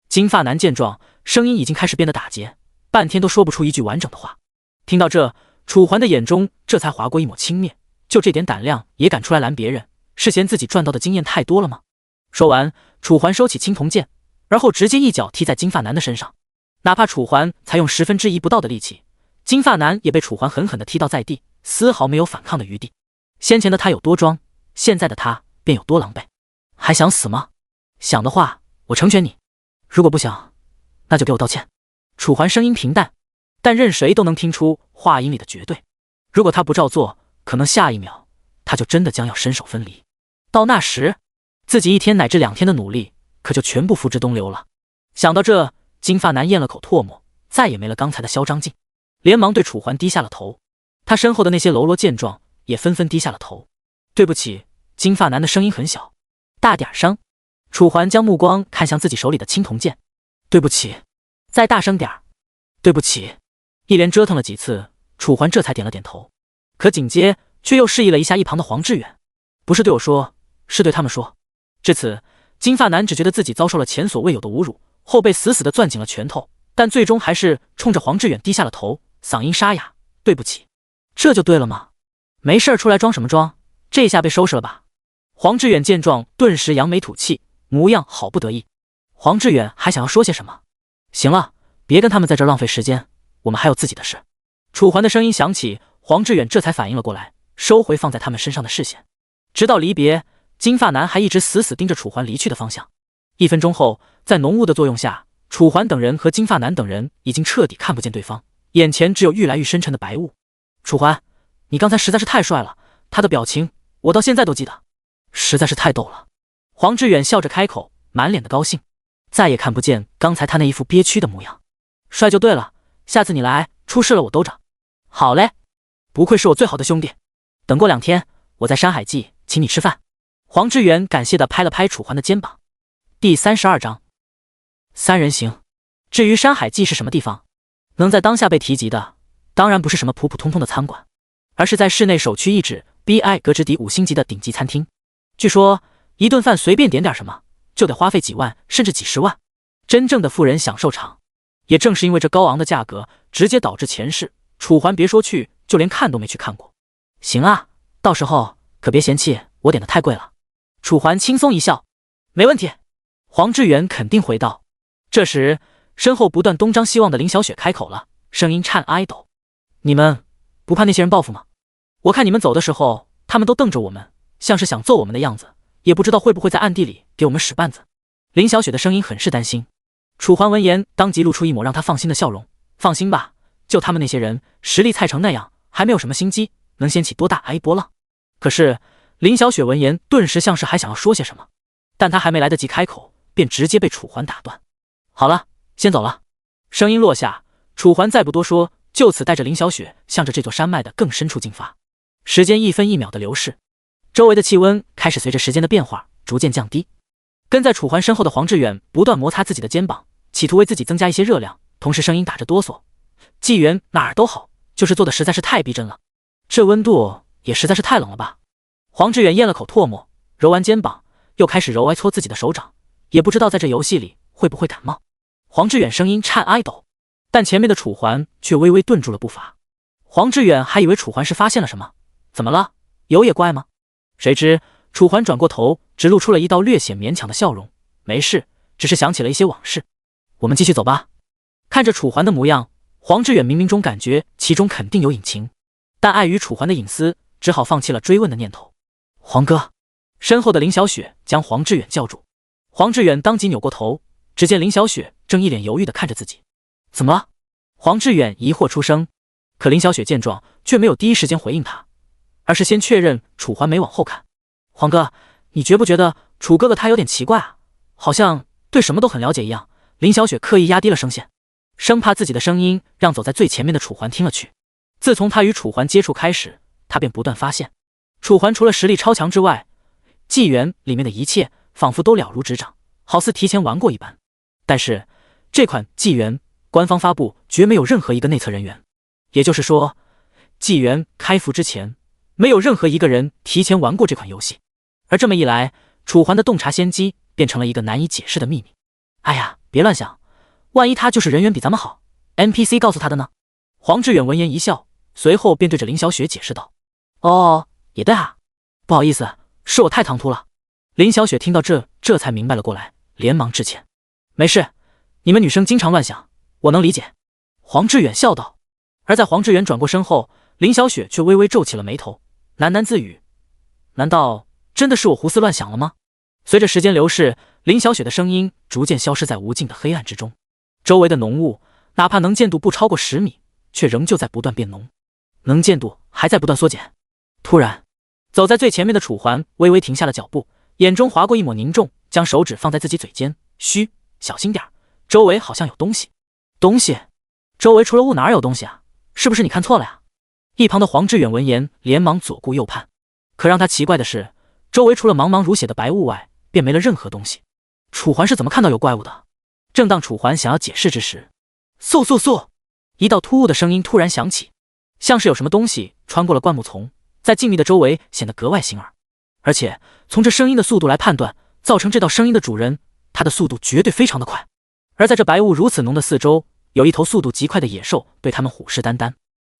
金发男见状，声音已经开始变得打结，半天都说不出一句完整的话。听到这，楚环的眼中这才划过一抹轻蔑，就这点胆量也敢出来拦别人，是嫌自己赚到的经验太多了吗？说完，楚环收起青铜剑，而后直接一脚踢在金发男的身上。哪怕楚环才用1/10不到的力气，金发男也被楚环狠狠地踢到在地，丝毫没有反抗的余地。先前的他有多装，现在的他便有多狼狈。还想死吗？想的话，我成全你；如果不想，那就给我道歉。楚环声音平淡，但任谁都能听出话音里的绝对。如果他不照做，可能下一秒他就真的将要身首分离。到那时，自己1天乃至2天的努力可就全部付之东流了。想到这，金发男咽了口唾沫，再也没了刚才的嚣张劲，连忙对楚环低下了头。他身后的那些喽啰见状也纷纷低下了头。对不起。金发男的声音很小，大点声。楚环将目光看向自己手里的青铜剑。对不起。再大声点儿。对不起。一连折腾了几次，楚环这才点了点头，可紧接却又示意了一下一旁的黄志远，不是对我说，是对他们说。至此，金发男只觉得自己遭受了前所未有的侮辱，后背死死地攥紧了拳头，但最终还是冲着黄志远低下了头，嗓音沙哑：对不起。这就对了吗？没事出来装什么装？这下被收拾了吧？黄志远见状，顿时扬眉吐气，模样好不得意。黄志远还想要说些什么？行了，别跟他们在这浪费时间，我们还有自己的事。楚环的声音响起，黄志远这才反应了过来，收回放在他们身上的视线。直到离别，金发男还一直死死盯着楚环离去的方向。1分钟后，在浓雾的作用下，楚环等人和金发男等人已经彻底看不见对方，眼前只有愈来愈深沉的白雾。楚环，你刚才实在是太帅了，他的表情我到现在都记得，实在是太逗了。黄志远笑着开口，满脸的高兴，再也看不见刚才他那一副憋屈的模样。帅就对了，下次你来，出事了我兜着。好嘞，不愧是我最好的兄弟。等过2天，我在山海记请你吃饭。黄志远感谢地拍了拍楚环的肩膀。第32章3人行。至于山海记是什么地方，能在当下被提及的，当然不是什么普普通通的餐馆，而是在市内首屈一指 BI 格直敌5星级的顶级餐厅。据说一顿饭随便点点什么，就得花费几万甚至几十万，真正的富人享受场。也正是因为这高昂的价格，直接导致前世楚环别说去，就连看都没去看过。行啊，到时候可别嫌弃我点的太贵了。楚环轻松一笑，没问题。黄志远肯定回道。这时身后不断东张西望的林小雪开口了，声音颤哀抖：你们不怕那些人报复吗？我看你们走的时候，他们都瞪着我们，像是想揍我们的样子，也不知道会不会在暗地里给我们使绊子。林小雪的声音很是担心。楚环闻言当即露出一抹让他放心的笑容，放心吧，就他们那些人实力菜成那样，还没有什么心机能掀起多大波浪。可是林小雪闻言顿时像是还想要说些什么，但她还没来得及开口，便直接被楚环打断。好了，先走了。声音落下，楚环再不多说，就此带着林小雪向着这座山脉的更深处进发。时间一分一秒的流逝，周围的气温开始随着时间的变化逐渐降低。跟在楚环身后的黄志远不断摩擦自己的肩膀，企图为自己增加一些热量，同时声音打着哆嗦。纪元哪儿都好，就是做的实在是太逼真了，这温度也实在是太冷了吧。黄志远咽了口唾沫，揉完肩膀，又开始揉挨搓自己的手掌，也不知道在这游戏里会不会感冒。黄志远声音颤哀抖，但前面的楚环却微微顿住了步伐。黄志远还以为楚环是发现了什么，怎么了？有也怪吗？谁知楚环转过头，只露出了一道略显勉强的笑容，没事，只是想起了一些往事。我们继续走吧。看着楚环的模样，黄志远冥冥中感觉其中肯定有隐情，但碍于楚环的隐私，只好放弃了追问的念头。黄哥，身后的林小雪将黄志远叫住。黄志远当即扭过头，只见林小雪正一脸犹豫地看着自己。怎么了？黄志远疑惑出声，可林小雪见状却没有第一时间回应他，而是先确认楚环没往后看。黄哥，你觉不觉得楚哥哥他有点奇怪啊？好像对什么都很了解一样。林小雪刻意压低了声线，生怕自己的声音让走在最前面的楚环听了去。自从他与楚环接触开始，他便不断发现，楚环除了实力超强之外，纪元里面的一切仿佛都了如指掌，好似提前玩过一般。但是这款纪元官方发布绝没有任何一个内测人员，也就是说，纪元开服之前，没有任何一个人提前玩过这款游戏。而这么一来，楚环的洞察先机变成了一个难以解释的秘密。哎呀，别乱想，万一他就是人缘比咱们好 ，NPC 告诉他的呢？黄志远闻言一笑，随后便对着林小雪解释道：哦，也对啊，不好意思，是我太唐突了。林小雪听到这才明白了过来，连忙致歉。没事，你们女生经常乱想，我能理解。黄志远笑道。而在黄志远转过身后，林小雪却微微皱起了眉头，喃喃自语：难道真的是我胡思乱想了吗？随着时间流逝，林小雪的声音逐渐消失在无尽的黑暗之中，周围的浓雾哪怕能见度不超过10米，却仍旧在不断变浓，能见度还在不断缩减。突然，走在最前面的楚环微微停下了脚步，眼中划过一抹凝重，将手指放在自己嘴间，嘘，小心点，周围好像有东西。东西？周围除了雾哪有东西啊？是不是你看错了呀？一旁的黄志远闻言连忙左顾右盼，可让他奇怪的是，周围除了茫茫如血的白雾外，便没了任何东西。楚环是怎么看到有怪物的？正当楚环想要解释之时，嗖嗖嗖，一道突兀的声音突然响起，像是有什么东西穿过了灌木丛，在静谧的周围显得格外醒耳。而且从这声音的速度来判断，造成这道声音的主人，他的速度绝对非常的快。而在这白雾如此浓的四周，有一头速度极快的野兽对他们虎视眈眈，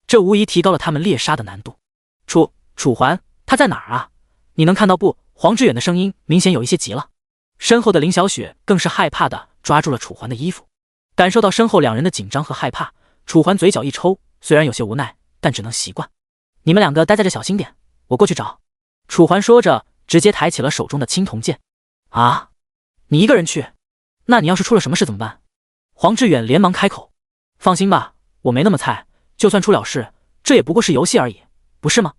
这无疑提高了他们猎杀的难度。楚环，他在哪儿啊？你能看到不？黄志远的声音明显有一些急了。身后的林小雪更是害怕的抓住了楚环的衣服，感受到身后两人的紧张和害怕，楚环嘴角一抽，虽然有些无奈，但只能习惯。你们两个待在这小心点，我过去找。楚环说着，直接抬起了手中的青铜剑。啊，你一个人去？那你要是出了什么事怎么办？黄志远连忙开口。放心吧，我没那么菜，就算出了事，这也不过是游戏而已，不是吗？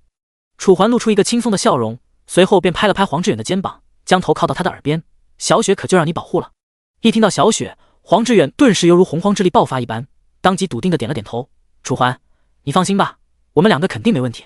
楚环露出一个轻松的笑容，随后便拍了拍黄志远的肩膀，将头靠到他的耳边。小雪可就让你保护了。一听到小雪，黄志远顿时犹如洪荒之力爆发一般，当即笃定的点了点头。楚环，你放心吧，我们两个肯定没问题。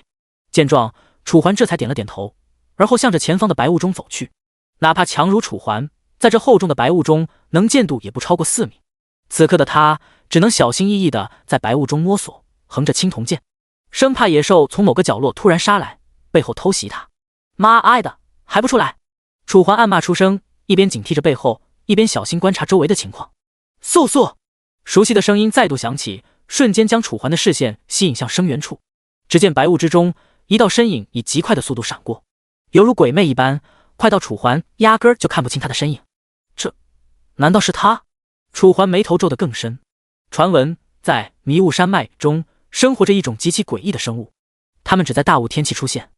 见状，楚环这才点了点头，而后向着前方的白雾中走去。哪怕强如楚环，在这厚重的白雾中，能见度也不超过4米。此刻的他只能小心翼翼地在白雾中摸索，横着青铜剑，生怕野兽从某个角落突然杀来，背后偷袭他。妈挨的，还不出来！楚环暗骂出声，一边警惕着背后，一边小心观察周围的情况。速速！熟悉的声音再度响起，瞬间将楚环的视线吸引向声源处。只见白雾之中，一道身影以极快的速度闪过，犹如鬼魅一般，快到楚环压根儿就看不清他的身影。这难道是他？楚环眉头皱得更深。传闻在迷雾山脉中生活着一种极其诡异的生物，他们只在大雾天气出现。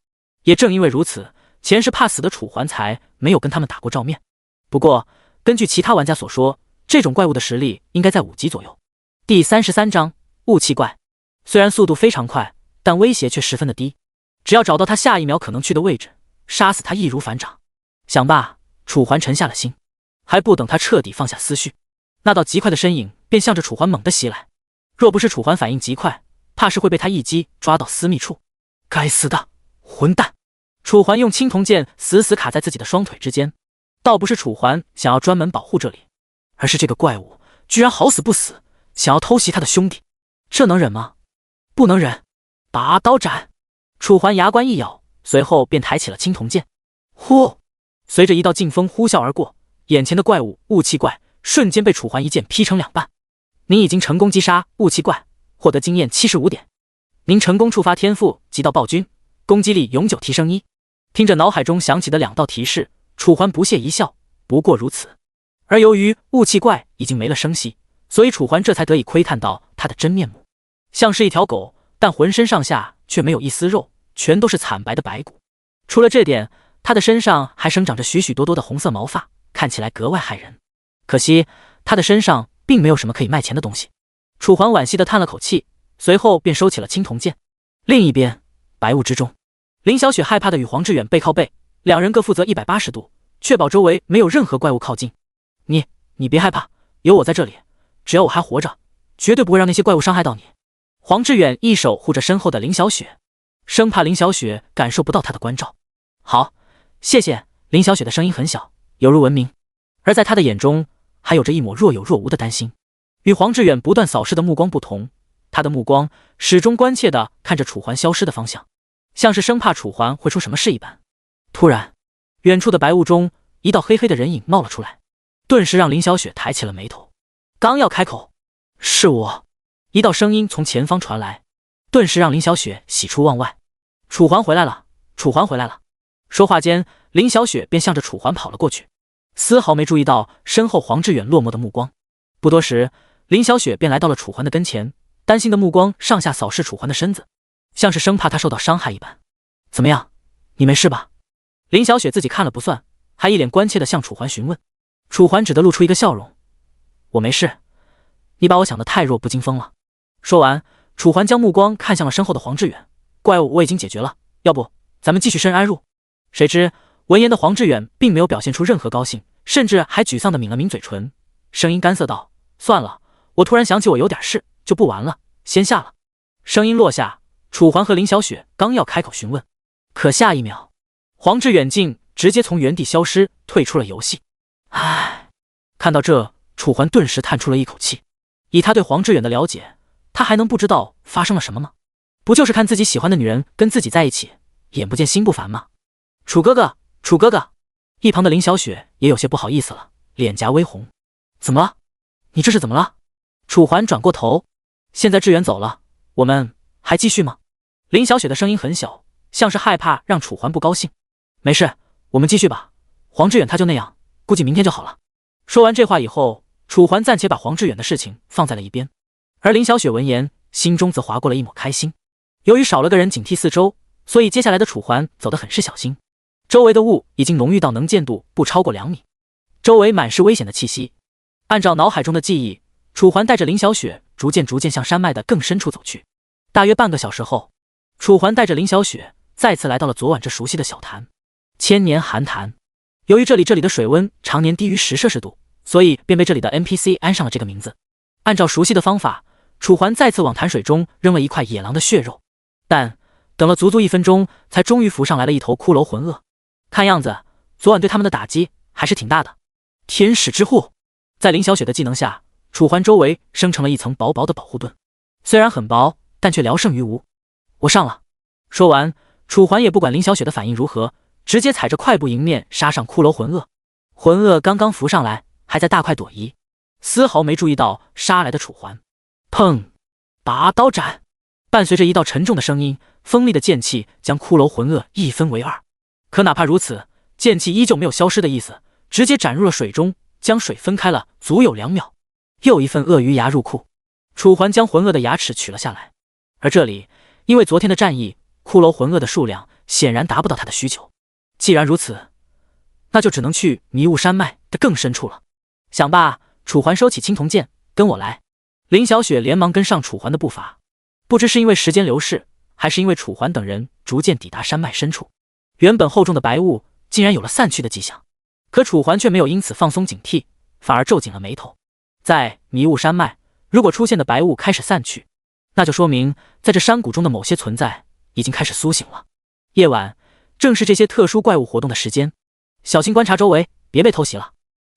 也正因为如此，前世怕死的楚环才没有跟他们打过照面。不过，根据其他玩家所说，这种怪物的实力应该在5级左右。第33章雾气怪。虽然速度非常快，但威胁却十分的低。只要找到他下一秒可能去的位置，杀死他易如反掌。想罢，楚环沉下了心。还不等他彻底放下思绪，那道极快的身影便向着楚环猛地袭来。若不是楚环反应极快，怕是会被他一击抓到私密处。该死的混蛋！楚环用青铜剑死死卡在自己的双腿之间。倒不是楚环想要专门保护这里，而是这个怪物居然好死不死想要偷袭他的兄弟，这能忍吗？不能忍！拔刀斩！楚环牙关一咬，随后便抬起了青铜剑。呼！随着一道劲风呼啸而过，眼前的怪物雾气怪瞬间被楚环一剑劈成2半。您已经成功击杀雾气怪，获得经验75点。您成功触发天赋极道暴君，攻击力永久提升1。听着脑海中响起的2道提示，楚环不屑一笑，不过如此。而由于雾气怪已经没了声息，所以楚环这才得以窥探到他的真面目，像是一条狗，但浑身上下却没有一丝肉，全都是惨白的白骨。除了这点，他的身上还生长着许许多多的红色毛发，看起来格外骇人。可惜他的身上并没有什么可以卖钱的东西。楚环惋惜地叹了口气，随后便收起了青铜剑。另一边，白雾之中，林小雪害怕地与黄志远背靠背，两人各负责180度，确保周围没有任何怪物靠近。你别害怕，有我在这里，只要我还活着，绝对不会让那些怪物伤害到你。黄志远一手护着身后的林小雪，生怕林小雪感受不到他的关照。好，谢谢。林小雪的声音很小，犹如文明，而在他的眼中还有着一抹若有若无的担心。与黄志远不断扫视的目光不同，他的目光始终关切地看着楚环消失的方向，像是生怕楚环会出什么事一般。突然，远处的白雾中，一道黑黑的人影冒了出来，顿时让林小雪抬起了眉头。刚要开口，是我，一道声音从前方传来，顿时让林小雪喜出望外。楚环回来了，楚环回来了。说话间，林小雪便向着楚环跑了过去，丝毫没注意到身后黄志远落寞的目光。不多时，林小雪便来到了楚环的跟前，担心的目光上下扫视楚环的身子，像是生怕他受到伤害一般。怎么样，你没事吧？林小雪自己看了不算，还一脸关切地向楚环询问。楚环只得露出一个笑容，我没事，你把我想得太弱不禁风了。说完，楚环将目光看向了身后的黄志远，怪物我已经解决了，要不咱们继续深入安入。谁知闻言的黄志远并没有表现出任何高兴，甚至还沮丧地抿了抿嘴唇，声音干涩道，算了，我突然想起我有点事，就不玩了，先下了。声音落下，楚环和林小雪刚要开口询问，可下一秒，黄志远竟直接从原地消失，退出了游戏。唉，看到这，楚环顿时叹出了一口气。以他对黄志远的了解，他还能不知道发生了什么吗？不就是看自己喜欢的女人跟自己在一起，眼不见心不烦吗？楚哥哥，楚哥哥！一旁的林小雪也有些不好意思了，脸颊微红。怎么了？你这是怎么了？楚环转过头，现在志远走了，我们还继续吗？林小雪的声音很小，像是害怕让楚环不高兴。没事，我们继续吧。黄志远他就那样，估计明天就好了。说完这话以后，楚环暂且把黄志远的事情放在了一边，而林小雪闻言，心中则划过了一抹开心。由于少了个人警惕四周，所以接下来的楚环走得很是小心。周围的雾已经浓郁到能见度不超过2米，周围满是危险的气息。按照脑海中的记忆，楚环带着林小雪逐渐向山脉的更深处走去。大约半个小时后，楚环带着林小雪再次来到了昨晚这熟悉的小潭——千年寒潭。由于这里的水温常年低于10°C，所以便被这里的 NPC 安上了这个名字。按照熟悉的方法，楚环再次往潭水中扔了一块野狼的血肉，但等了足足1分钟，才终于浮上来了一头骷髅魂鳄。看样子，昨晚对他们的打击还是挺大的。天使之护，在林小雪的技能下，楚环周围生成了一层薄薄的保护盾，虽然很薄，但却聊胜于无。我上了。说完，楚环也不管林小雪的反应如何，直接踩着快步迎面杀上骷髅魂鳄。魂鳄刚刚浮上来，还在大快躲移，丝毫没注意到杀来的楚环。砰！拔刀斩！伴随着一道沉重的声音，锋利的剑气将骷髅魂鳄一分为二。可哪怕如此，剑气依旧没有消失的意思，直接斩入了水中，将水分开了足有2秒。又一份鳄鱼牙入库，楚环将魂鳄的牙齿取了下来。而这里，因为昨天的战役，骷髅魂鳄的数量显然达不到他的需求。既然如此，那就只能去迷雾山脉的更深处了。想罢，楚环收起青铜剑，跟我来。林小雪连忙跟上楚环的步伐。不知是因为时间流逝，还是因为楚环等人逐渐抵达山脉深处，原本厚重的白雾竟然有了散去的迹象。可楚环却没有因此放松警惕，反而皱紧了眉头。在迷雾山脉，如果出现的白雾开始散去，那就说明在这山谷中的某些存在已经开始苏醒了。夜晚正是这些特殊怪物活动的时间，小心观察周围，别被偷袭了。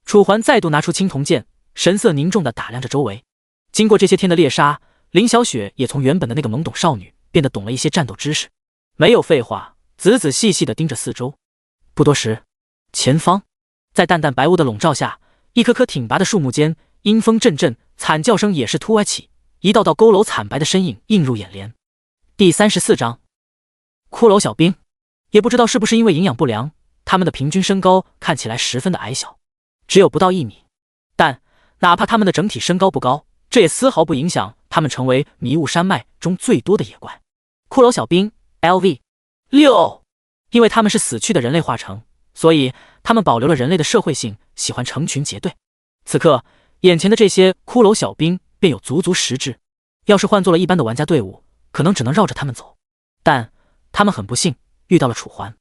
楚环再度拿出青铜剑，神色凝重地打量着周围。经过这些天的猎杀，林小雪也从原本的那个懵懂少女变得懂了一些战斗知识，没有废话，仔仔细细地盯着四周。不多时，前方在淡淡白雾的笼罩下，一棵棵挺拔的树木间，阴风阵阵，惨叫声也是突兀起，一道道佝偻惨白的身影映入眼帘。第34章，骷髅小兵。也不知道是不是因为营养不良，他们的平均身高看起来十分的矮小，只有不到1米。但哪怕他们的整体身高不高，这也丝毫不影响他们成为迷雾山脉中最多的野怪。骷髅小兵 LV6， 因为他们是死去的人类化成，所以他们保留了人类的社会性，喜欢成群结队。此刻眼前的这些骷髅小兵便有足足10只，要是换做了一般的玩家队伍，可能只能绕着他们走。但他们很不幸遇到了楚环。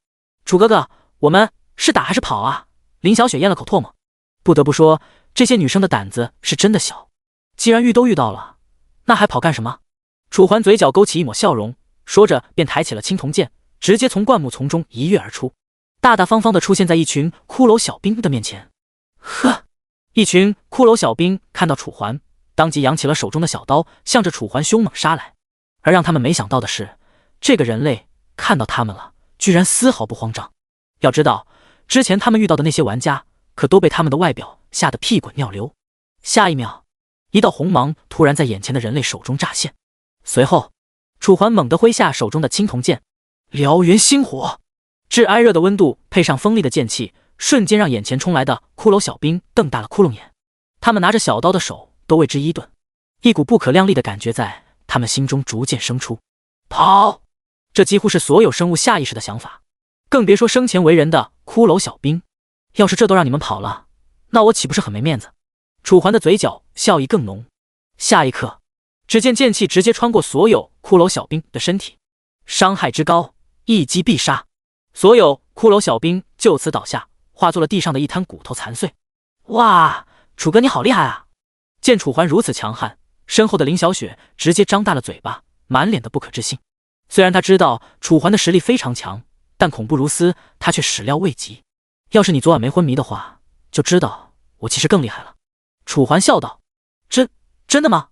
楚哥哥，我们是打还是跑啊？林小雪咽了口唾沫。不得不说，这些女生的胆子是真的小，既然遇到了，那还跑干什么？楚环嘴角勾起一抹笑容，说着便抬起了青铜剑，直接从灌木丛中一跃而出，大大方方地出现在一群骷髅小兵的面前。呵！一群骷髅小兵看到楚环，当即扬起了手中的小刀，向着楚环凶猛杀来。而让他们没想到的是，这个人类看到他们了，居然丝毫不慌张。要知道，之前他们遇到的那些玩家可都被他们的外表吓得屁滚尿流。下一秒，一道红芒突然在眼前的人类手中乍现，随后楚环猛地挥下手中的青铜剑，燎原星火。炙挨热的温度配上锋利的剑气，瞬间让眼前冲来的骷髅小兵瞪大了窟窿眼。他们拿着小刀的手都为之一顿，一股不可量力的感觉在他们心中逐渐生出。跑！这几乎是所有生物下意识的想法，更别说生前为人的骷髅小兵。要是这都让你们跑了，那我岂不是很没面子？楚环的嘴角笑意更浓。下一刻，只见剑气直接穿过所有骷髅小兵的身体，伤害之高，一击必杀。所有骷髅小兵就此倒下，化作了地上的一滩骨头残碎。哇，楚哥你好厉害啊！见楚环如此强悍，身后的林小雪直接张大了嘴巴，满脸的不可置信。虽然他知道楚环的实力非常强，但恐怖如斯，他却始料未及。要是你昨晚没昏迷的话，就知道我其实更厉害了。楚环笑道。真的吗？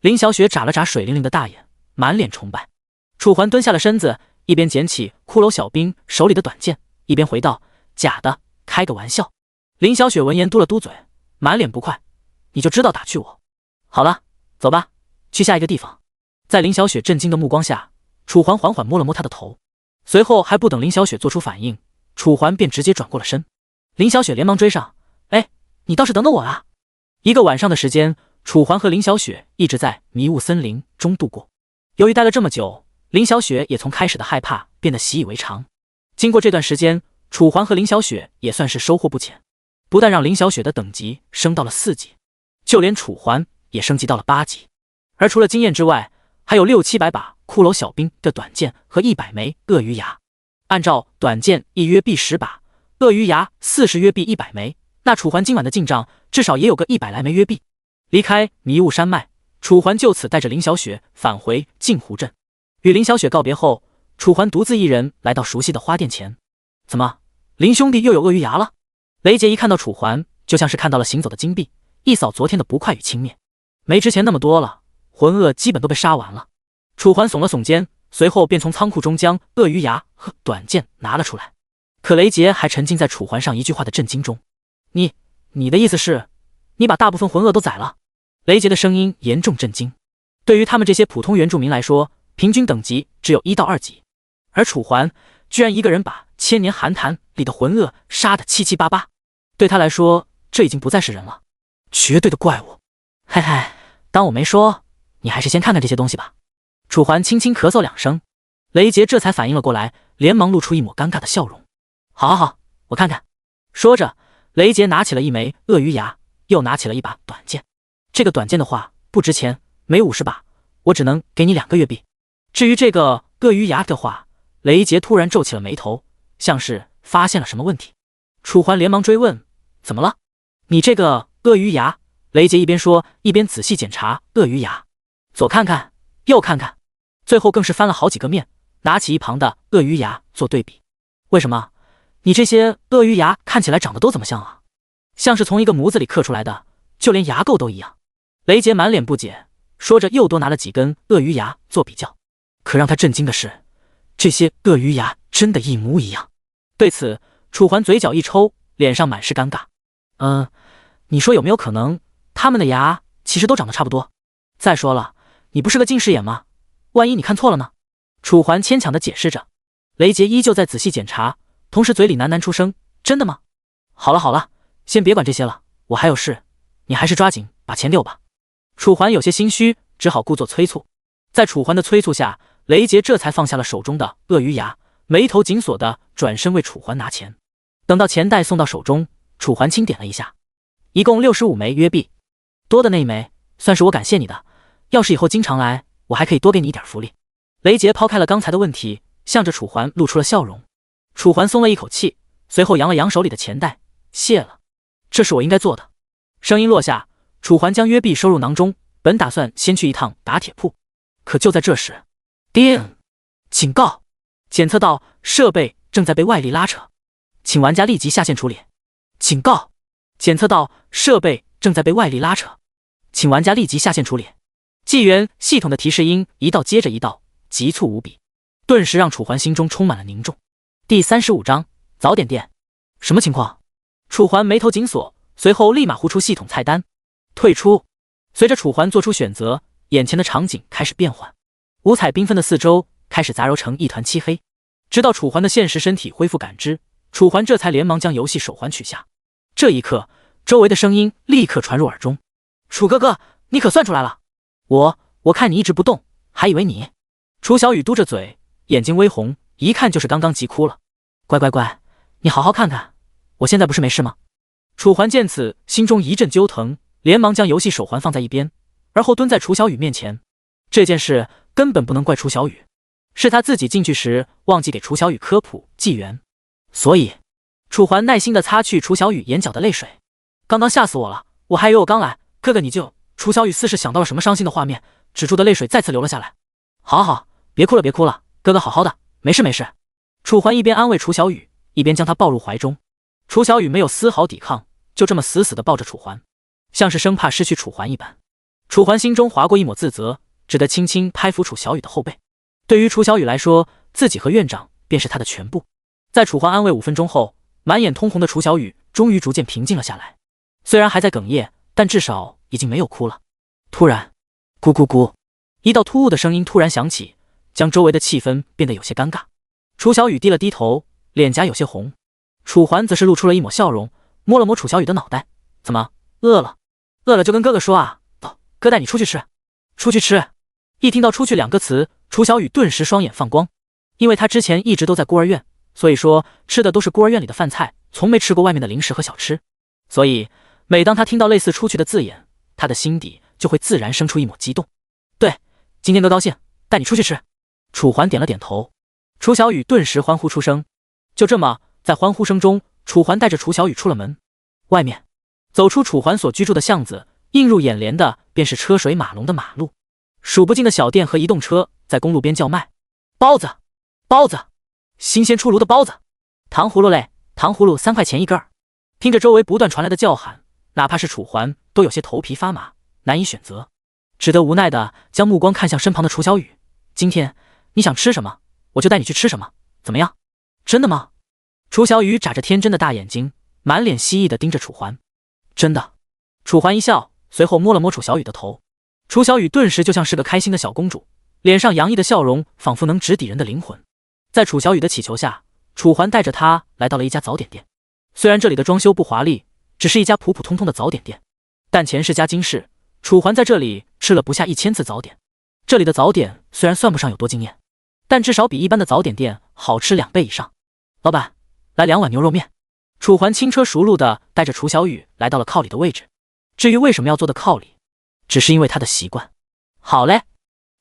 林小雪眨了眨水灵灵的大眼，满脸崇拜。楚环蹲下了身子，一边捡起骷髅小兵手里的短剑，一边回道：假的，开个玩笑。林小雪闻言嘟了嘟嘴，满脸不快。你就知道打趣我。好了，走吧，去下一个地方。在林小雪震惊的目光下，楚环缓缓摸了摸她的头，随后还不等林小雪做出反应，楚环便直接转过了身。林小雪连忙追上，哎，你倒是等等我啊！一个晚上的时间，楚环和林小雪一直在迷雾森林中度过。由于待了这么久，林小雪也从开始的害怕变得习以为常。经过这段时间，楚环和林小雪也算是收获不浅，不但让林小雪的等级升到了4级，就连楚环也升级到了8级。而除了经验之外，还有600-700把骷髅小兵的短剑和100枚鳄鱼牙。按照短剑1约币10把，鳄鱼牙40约币100枚，那楚环今晚的进账至少也有个100来枚约币。离开迷雾山脉，楚环就此带着林小雪返回镜湖镇。与林小雪告别后，楚环独自一人来到熟悉的花店前。怎么，林兄弟又有鳄鱼牙了？雷杰一看到楚环，就像是看到了行走的金币，一扫昨天的不快与轻蔑。没之前那么多了，魂鳄基本都被杀完了。楚环耸了耸肩，随后便从仓库中将鳄鱼牙和短剑拿了出来。可雷杰还沉浸在楚环上一句话的震惊中。你的意思是，你把大部分魂鳄都宰了？雷杰的声音严重震惊。对于他们这些普通原住民来说，平均等级只有1到2级，而楚环居然一个人把千年寒潭里的魂鳄杀得七七八八，对他来说，这已经不再是人了，绝对的怪物。嘿嘿，当我没说，你还是先看看这些东西吧。楚环轻轻咳嗽2声，雷杰这才反应了过来，连忙露出一抹尴尬的笑容。好好好，我看看。说着，雷杰拿起了一枚鳄鱼牙，又拿起了一把短剑。这个短剑的话不值钱，没50把，我只能给你2个月币。至于这个鳄鱼牙的话，雷杰突然皱起了眉头，像是发现了什么问题。楚环连忙追问：怎么了？你这个鳄鱼牙？雷杰一边说一边仔细检查鳄鱼牙，左看看右看看，最后更是翻了好几个面，拿起一旁的鳄鱼牙做对比。为什么？你这些鳄鱼牙看起来长得都怎么像啊？像是从一个模子里刻出来的，就连牙垢都一样。雷杰满脸不解，说着又多拿了几根鳄鱼牙做比较。可让他震惊的是，这些鳄鱼牙真的一模一样。对此，楚环嘴角一抽，脸上满是尴尬。你说有没有可能，他们的牙其实都长得差不多？再说了，你不是个近视眼吗？万一你看错了呢？楚环牵强地解释着。雷杰依旧在仔细检查，同时嘴里喃喃出声：真的吗？好了好了，先别管这些了，我还有事，你还是抓紧把钱给我吧。楚环有些心虚，只好故作催促。在楚环的催促下，雷杰这才放下了手中的鳄鱼牙，眉头紧锁地转身为楚环拿钱。等到钱袋送到手中，楚环轻点了一下，一共65枚约币，多的那一枚算是我感谢你的，要是以后经常来，我还可以多给你一点福利。雷杰抛开了刚才的问题，向着楚环露出了笑容。楚环松了一口气，随后扬了扬手里的钱袋，谢了，这是我应该做的。声音落下，楚环将约币收入囊中，本打算先去一趟打铁铺，可就在这时，叮！警告！检测到设备正在被外力拉扯，请玩家立即下线处理。警告！检测到设备正在被外力拉扯，请玩家立即下线处理。纪元系统的提示音一道接着一道，急促无比，顿时让楚环心中充满了凝重。第35章早点店。什么情况？楚环眉头紧锁，随后立马呼出系统菜单，退出。随着楚环做出选择，眼前的场景开始变换，五彩缤纷的四周开始杂糅成一团漆黑。直到楚环的现实身体恢复感知，楚环这才连忙将游戏手环取下。这一刻，周围的声音立刻传入耳中：楚哥哥，你可算出来了！我看你一直不动，还以为你……楚小雨嘟着嘴，眼睛微红，一看就是刚刚急哭了。乖乖乖，你好好看看，我现在不是没事吗？楚环见此，心中一阵揪疼，连忙将游戏手环放在一边，而后蹲在楚小雨面前。这件事根本不能怪楚小雨，是他自己进去时忘记给楚小雨科普纪元，所以楚环耐心地擦去楚小雨眼角的泪水。刚刚吓死我了，我还以为我刚来，哥哥你就……楚小雨似是想到了什么伤心的画面，止住的泪水再次流了下来。好好，别哭了别哭了，哥哥好好的，没事没事。楚环一边安慰楚小雨，一边将她抱入怀中。楚小雨没有丝毫抵抗，就这么死死地抱着楚环，像是生怕失去楚环一般。楚环心中划过一抹自责，只得轻轻拍抚楚小雨的后背。对于楚小雨来说，自己和院长便是她的全部。在楚环安慰5分钟后，满眼通红的楚小雨终于逐渐平静了下来，虽然还在哽咽，但至少已经没有哭了。突然，咕咕咕，一道突兀的声音突然响起，将周围的气氛变得有些尴尬。楚小雨低了低头，脸颊有些红。楚环则是露出了一抹笑容，摸了摸楚小雨的脑袋：怎么，饿了？饿了就跟哥哥说啊，走，哥带你出去吃。出去吃。一听到出去2个词，楚小雨顿时双眼放光，因为他之前一直都在孤儿院，所以说吃的都是孤儿院里的饭菜，从没吃过外面的零食和小吃，所以每当他听到类似出去的字眼，他的心底就会自然生出一抹激动。对，今天哥高兴，带你出去吃。楚环点了点头，楚小雨顿时欢呼出声。就这么，在欢呼声中，楚环带着楚小雨出了门。外面，走出楚环所居住的巷子，映入眼帘的便是车水马龙的马路，数不尽的小店和移动车在公路边叫卖：包子，包子，新鲜出炉的包子，糖葫芦嘞，糖葫芦3块钱一根儿。听着周围不断传来的叫喊，哪怕是楚环都有些头皮发麻，难以选择，只得无奈的将目光看向身旁的楚小雨。今天你想吃什么，我就带你去吃什么，怎么样？真的吗？楚小雨眨着天真的大眼睛，满脸蜥蜴地盯着楚环。真的？楚环一笑，随后摸了摸楚小雨的头。楚小雨顿时就像是个开心的小公主，脸上洋溢的笑容仿佛能直抵人的灵魂。在楚小雨的祈求下，楚环带着她来到了一家早点店。虽然这里的装修不华丽，只是一家普普通通的早点店，但前世加今世，楚环在这里吃了不下1000次早点。这里的早点虽然算不上有多惊艳，但至少比一般的早点店好吃2倍以上。老板，来2碗牛肉面。楚环轻车熟路地带着楚小雨来到了靠里的位置。至于为什么要坐的靠里，只是因为他的习惯。好嘞，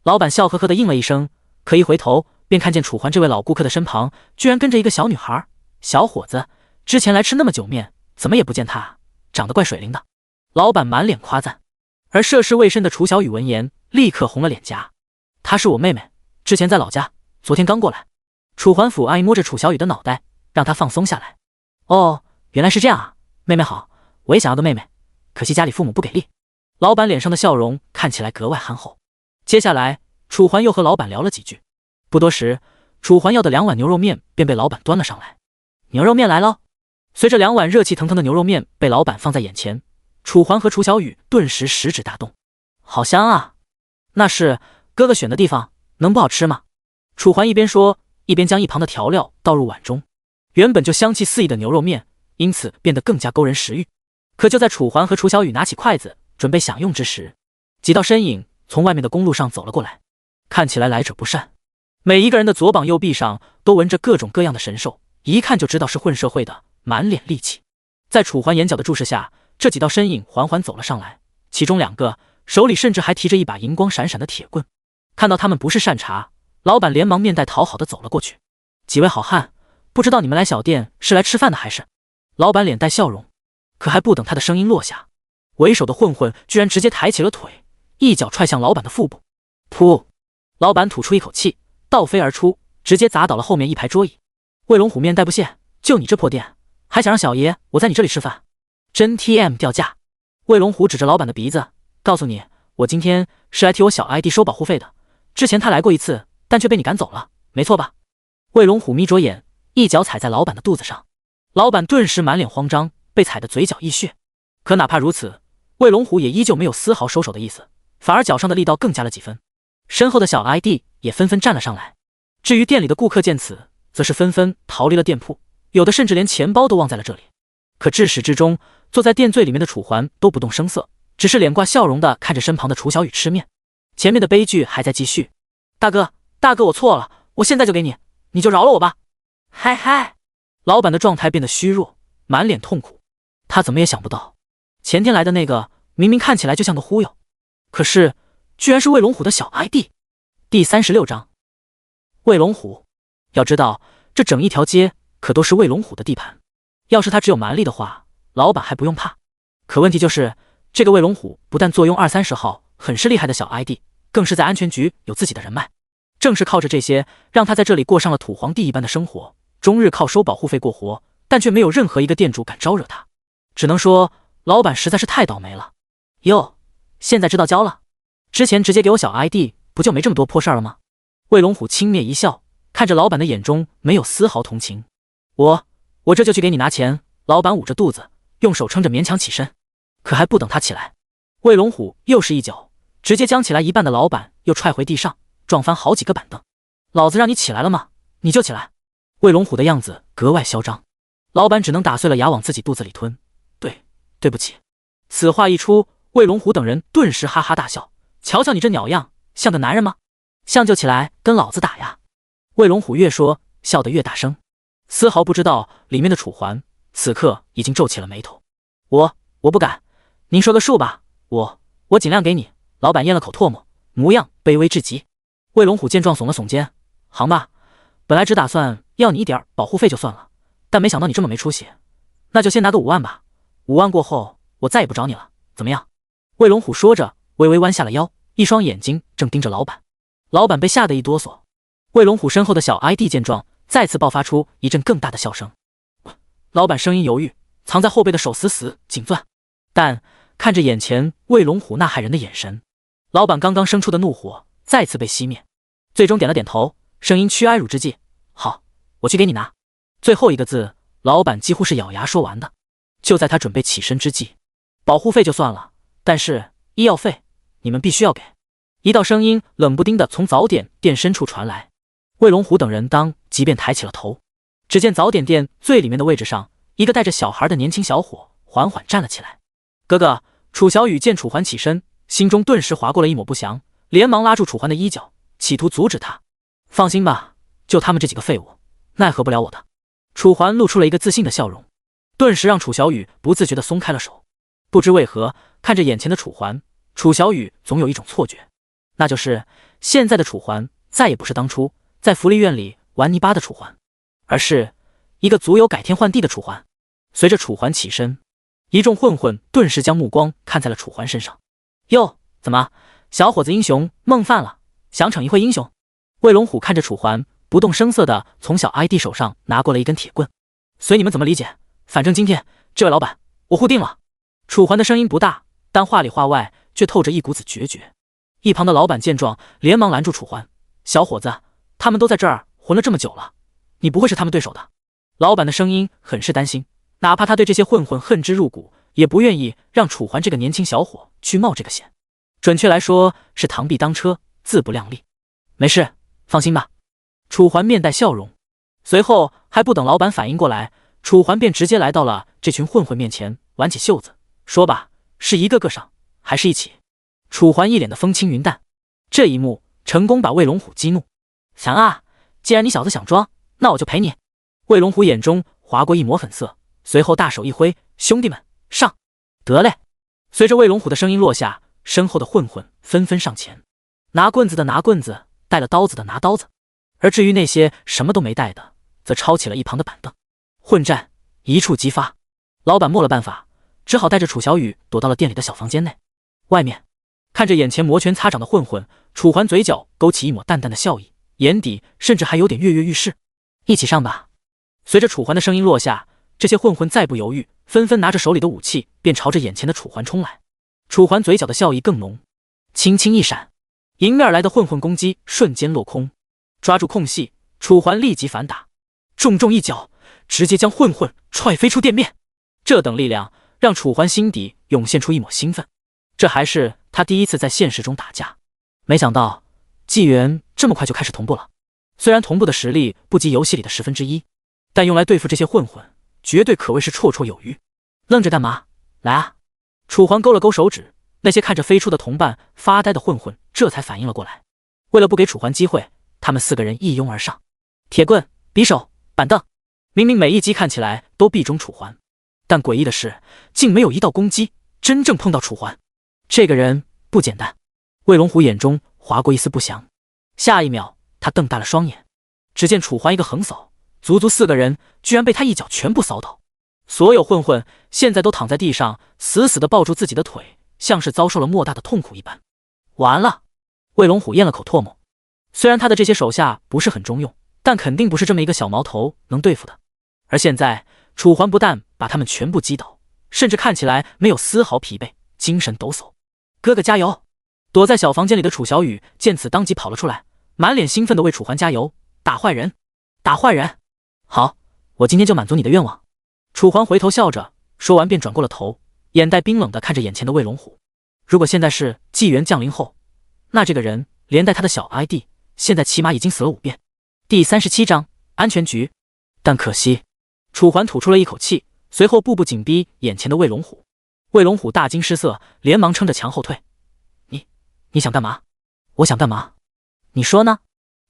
老板笑呵呵地应了一声，可一回头便看见楚环这位老顾客的身旁居然跟着一个小女孩。小伙子，之前来吃那么久面，怎么也不见他，长得怪水灵的。老板满脸夸赞。而涉世未深的楚小雨闻言立刻红了脸颊。她是我妹妹，之前在老家，昨天刚过来。楚环抚阿姨摸着楚小雨的脑袋，让她放松下来。哦，原来是这样啊，妹妹好，我也想要个妹妹，可惜家里父母不给力。老板脸上的笑容看起来格外憨厚。接下来楚环又和老板聊了几句，不多时，楚环要的2碗牛肉面便被老板端了上来。牛肉面来喽！随着2碗热气腾腾的牛肉面被老板放在眼前，楚环和楚小雨顿时食指大动。好香啊！那是哥哥选的地方，能不好吃吗？楚环一边说，一边将一旁的调料倒入碗中。原本就香气四溢的牛肉面因此变得更加勾人食欲。可就在楚环和楚小雨拿起筷子准备享用之时，几道身影从外面的公路上走了过来，看起来来者不善。每一个人的左膀右臂上都纹着各种各样的神兽，一看就知道是混社会的，满脸戾气。在楚环眼角的注视下，这几道身影缓缓走了上来，其中2个手里甚至还提着一把银光闪闪的铁棍。看到他们不是善茬，老板连忙面带讨好的走了过去。几位好汉，不知道你们来小店是来吃饭的还是？老板脸带笑容，可还不等他的声音落下，为首的混混居然直接抬起了腿，一脚踹向老板的腹部。噗！老板吐出一口气，倒飞而出，直接砸倒了后面一排桌椅。卫龙虎面带不谢，就你这破店，还想让小爷我在你这里吃饭？真 TM 掉价！卫龙虎指着老板的鼻子，告诉你，我今天是来替我小 ID 收保护费的。之前他来过一次，但却被你赶走了，没错吧？卫龙虎眯着眼，一脚踩在老板的肚子上。老板顿时满脸慌张，被踩得嘴角溢血。可哪怕如此，卫龙虎也依旧没有丝毫收手的意思，反而脚上的力道更加了几分。身后的小 ID 也纷纷站了上来。至于店里的顾客见此，则是纷纷逃离了店铺，有的甚至连钱包都忘在了这里。可至始至终，坐在店最里面的楚环都不动声色，只是脸挂笑容地看着身旁的楚小雨吃面。前面的悲剧还在继续。大哥，我错了，我现在就给你，你就饶了我吧。嗨嗨！老板的状态变得虚弱，满脸痛苦。他怎么也想不到，前天来的那个明明看起来就像个忽悠，可是居然是卫龙虎的小 ID。第36章，卫龙虎。要知道，这整一条街可都是卫龙虎的地盘。要是他只有蛮力的话，老板还不用怕。可问题就是，这个卫龙虎不但坐拥20-30号很是厉害的小 ID， 更是在安全局有自己的人脉。正是靠着这些，让他在这里过上了土皇帝一般的生活，终日靠收保护费过活，但却没有任何一个店主敢招惹他。只能说，老板实在是太倒霉了。哟，现在知道教了，之前直接给我小 ID， 不就没这么多破事儿了吗？卫龙虎轻蔑一笑，看着老板的眼中没有丝毫同情。我这就去给你拿钱。老板捂着肚子，用手撑着勉强起身。可还不等他起来，卫龙虎又是一脚，直接将起来一半的老板又踹回地上，撞翻好几个板凳。老子让你起来了吗？你就起来！卫龙虎的样子格外嚣张，老板只能打碎了牙往自己肚子里吞。对不起。此话一出，卫龙虎等人顿时哈哈大笑。瞧瞧你这鸟样，像个男人吗？像就起来跟老子打呀！卫龙虎越说笑得越大声，丝毫不知道里面的楚环此刻已经皱起了眉头。我不敢，您说个数吧，我尽量给你。老板咽了口唾沫，模样卑微至极。卫龙虎见状耸了耸肩，行吧，本来只打算要你一点保护费就算了，但没想到你这么没出息，那就先拿个5万吧，5万过后我再也不找你了，怎么样？卫龙虎说着微微弯下了腰，一双眼睛正盯着老板。老板被吓得一哆嗦。卫龙虎身后的小 ID 见状，再次爆发出一阵更大的笑声。老板声音犹豫，藏在后背的手死死紧攥，但看着眼前卫龙虎那骇人的眼神，老板刚刚生出的怒火再次被熄灭，最终点了点头，声音屈哀辱之际，好，我去给你拿。最后一个字，老板几乎是咬牙说完的。就在他准备起身之际，保护费就算了，但是医药费你们必须要给。一道声音冷不丁的从早点店深处传来。魏龙虎等人当即便抬起了头，只见早点店最里面的位置上，一个带着小孩的年轻小伙缓缓站了起来。哥哥！楚小雨见楚环起身，心中顿时划过了一抹不祥，连忙拉住楚环的衣角，企图阻止他。放心吧，就他们这几个废物，奈何不了我的。楚环露出了一个自信的笑容，顿时让楚小雨不自觉地松开了手。不知为何，看着眼前的楚环，楚小雨总有一种错觉，那就是现在的楚环再也不是当初在福利院里玩泥巴的楚环，而是一个足有改天换地的楚环。随着楚环起身，一众混混顿时将目光看在了楚环身上。哟，怎么，小伙子英雄梦犯了，想逞一回英雄？魏龙虎看着楚环，不动声色地从小 ID 手上拿过了一根铁棍。随你们怎么理解，反正今天这位老板我护定了。楚环的声音不大，但话里话外却透着一股子决绝。一旁的老板见状，连忙拦住楚环：小伙子，他们都在这儿混了这么久了，你不会是他们对手的。老板的声音很是担心，哪怕他对这些混混恨之入骨，也不愿意让楚环这个年轻小伙去冒这个险。准确来说是螳臂当车，自不量力。没事，放心吧。楚环面带笑容，随后还不等老板反应过来，楚环便直接来到了这群混混面前，挽起袖子，说吧，是一个个上，还是一起？楚环一脸的风轻云淡，这一幕成功把魏龙虎激怒。强啊，既然你小子想装，那我就陪你。魏龙虎眼中划过一抹粉色，随后大手一挥，兄弟们上！得嘞！随着魏龙虎的声音落下，身后的混混纷纷上前，拿棍子的拿棍子，带了刀子的拿刀子，而至于那些什么都没带的，则抄起了一旁的板凳。混战一触即发，老板没了办法，只好带着楚小雨躲到了店里的小房间内。外面看着眼前摩拳擦掌的混混，楚环嘴角勾起一抹淡淡的笑意，眼底甚至还有点跃跃欲试。一起上吧！随着楚环的声音落下，这些混混再不犹豫，纷纷拿着手里的武器，便朝着眼前的楚环冲来。楚环嘴角的笑意更浓，轻轻一闪，迎面而来的混混攻击瞬间落空。抓住空隙，楚环立即反打，重重一脚，直接将混混踹飞出店面。这等力量让楚环心底涌现出一抹兴奋，这还是他第一次在现实中打架。没想到纪元这么快就开始同步了，虽然同步的实力不及游戏里的1/10，但用来对付这些混混，绝对可谓是绰绰有余。愣着干嘛？来啊！楚环勾了勾手指，那些看着飞出的同伴发呆的混混这才反应了过来。为了不给楚环机会，他们4个人一拥而上，铁棍、匕首、板凳，明明每一击看起来都必中楚环，但诡异的是，竟没有一道攻击真正碰到楚环。这个人不简单。魏龙虎眼中划过一丝不祥，下一秒他瞪大了双眼，只见楚环一个横扫，足足4个人居然被他一脚全部扫倒。所有混混现在都躺在地上，死死地抱住自己的腿，像是遭受了莫大的痛苦一般。完了！魏龙虎咽了口唾沫，虽然他的这些手下不是很中用，但肯定不是这么一个小毛头能对付的。而现在楚环不但把他们全部击倒，甚至看起来没有丝毫疲惫，精神抖擞。哥哥加油！躲在小房间里的楚小雨见此当即跑了出来，满脸兴奋地为楚环加油，打坏人，打坏人！好，我今天就满足你的愿望。楚环回头笑着，说完便转过了头，眼带冰冷地看着眼前的魏龙虎。如果现在是纪元降临后，那这个人连带他的小 ID 现在起码已经死了5遍。第37章安全局。但可惜，楚环吐出了一口气，随后步步紧逼眼前的魏龙虎。魏龙虎大惊失色，连忙撑着墙后退。你想干嘛？我想干嘛？你说呢？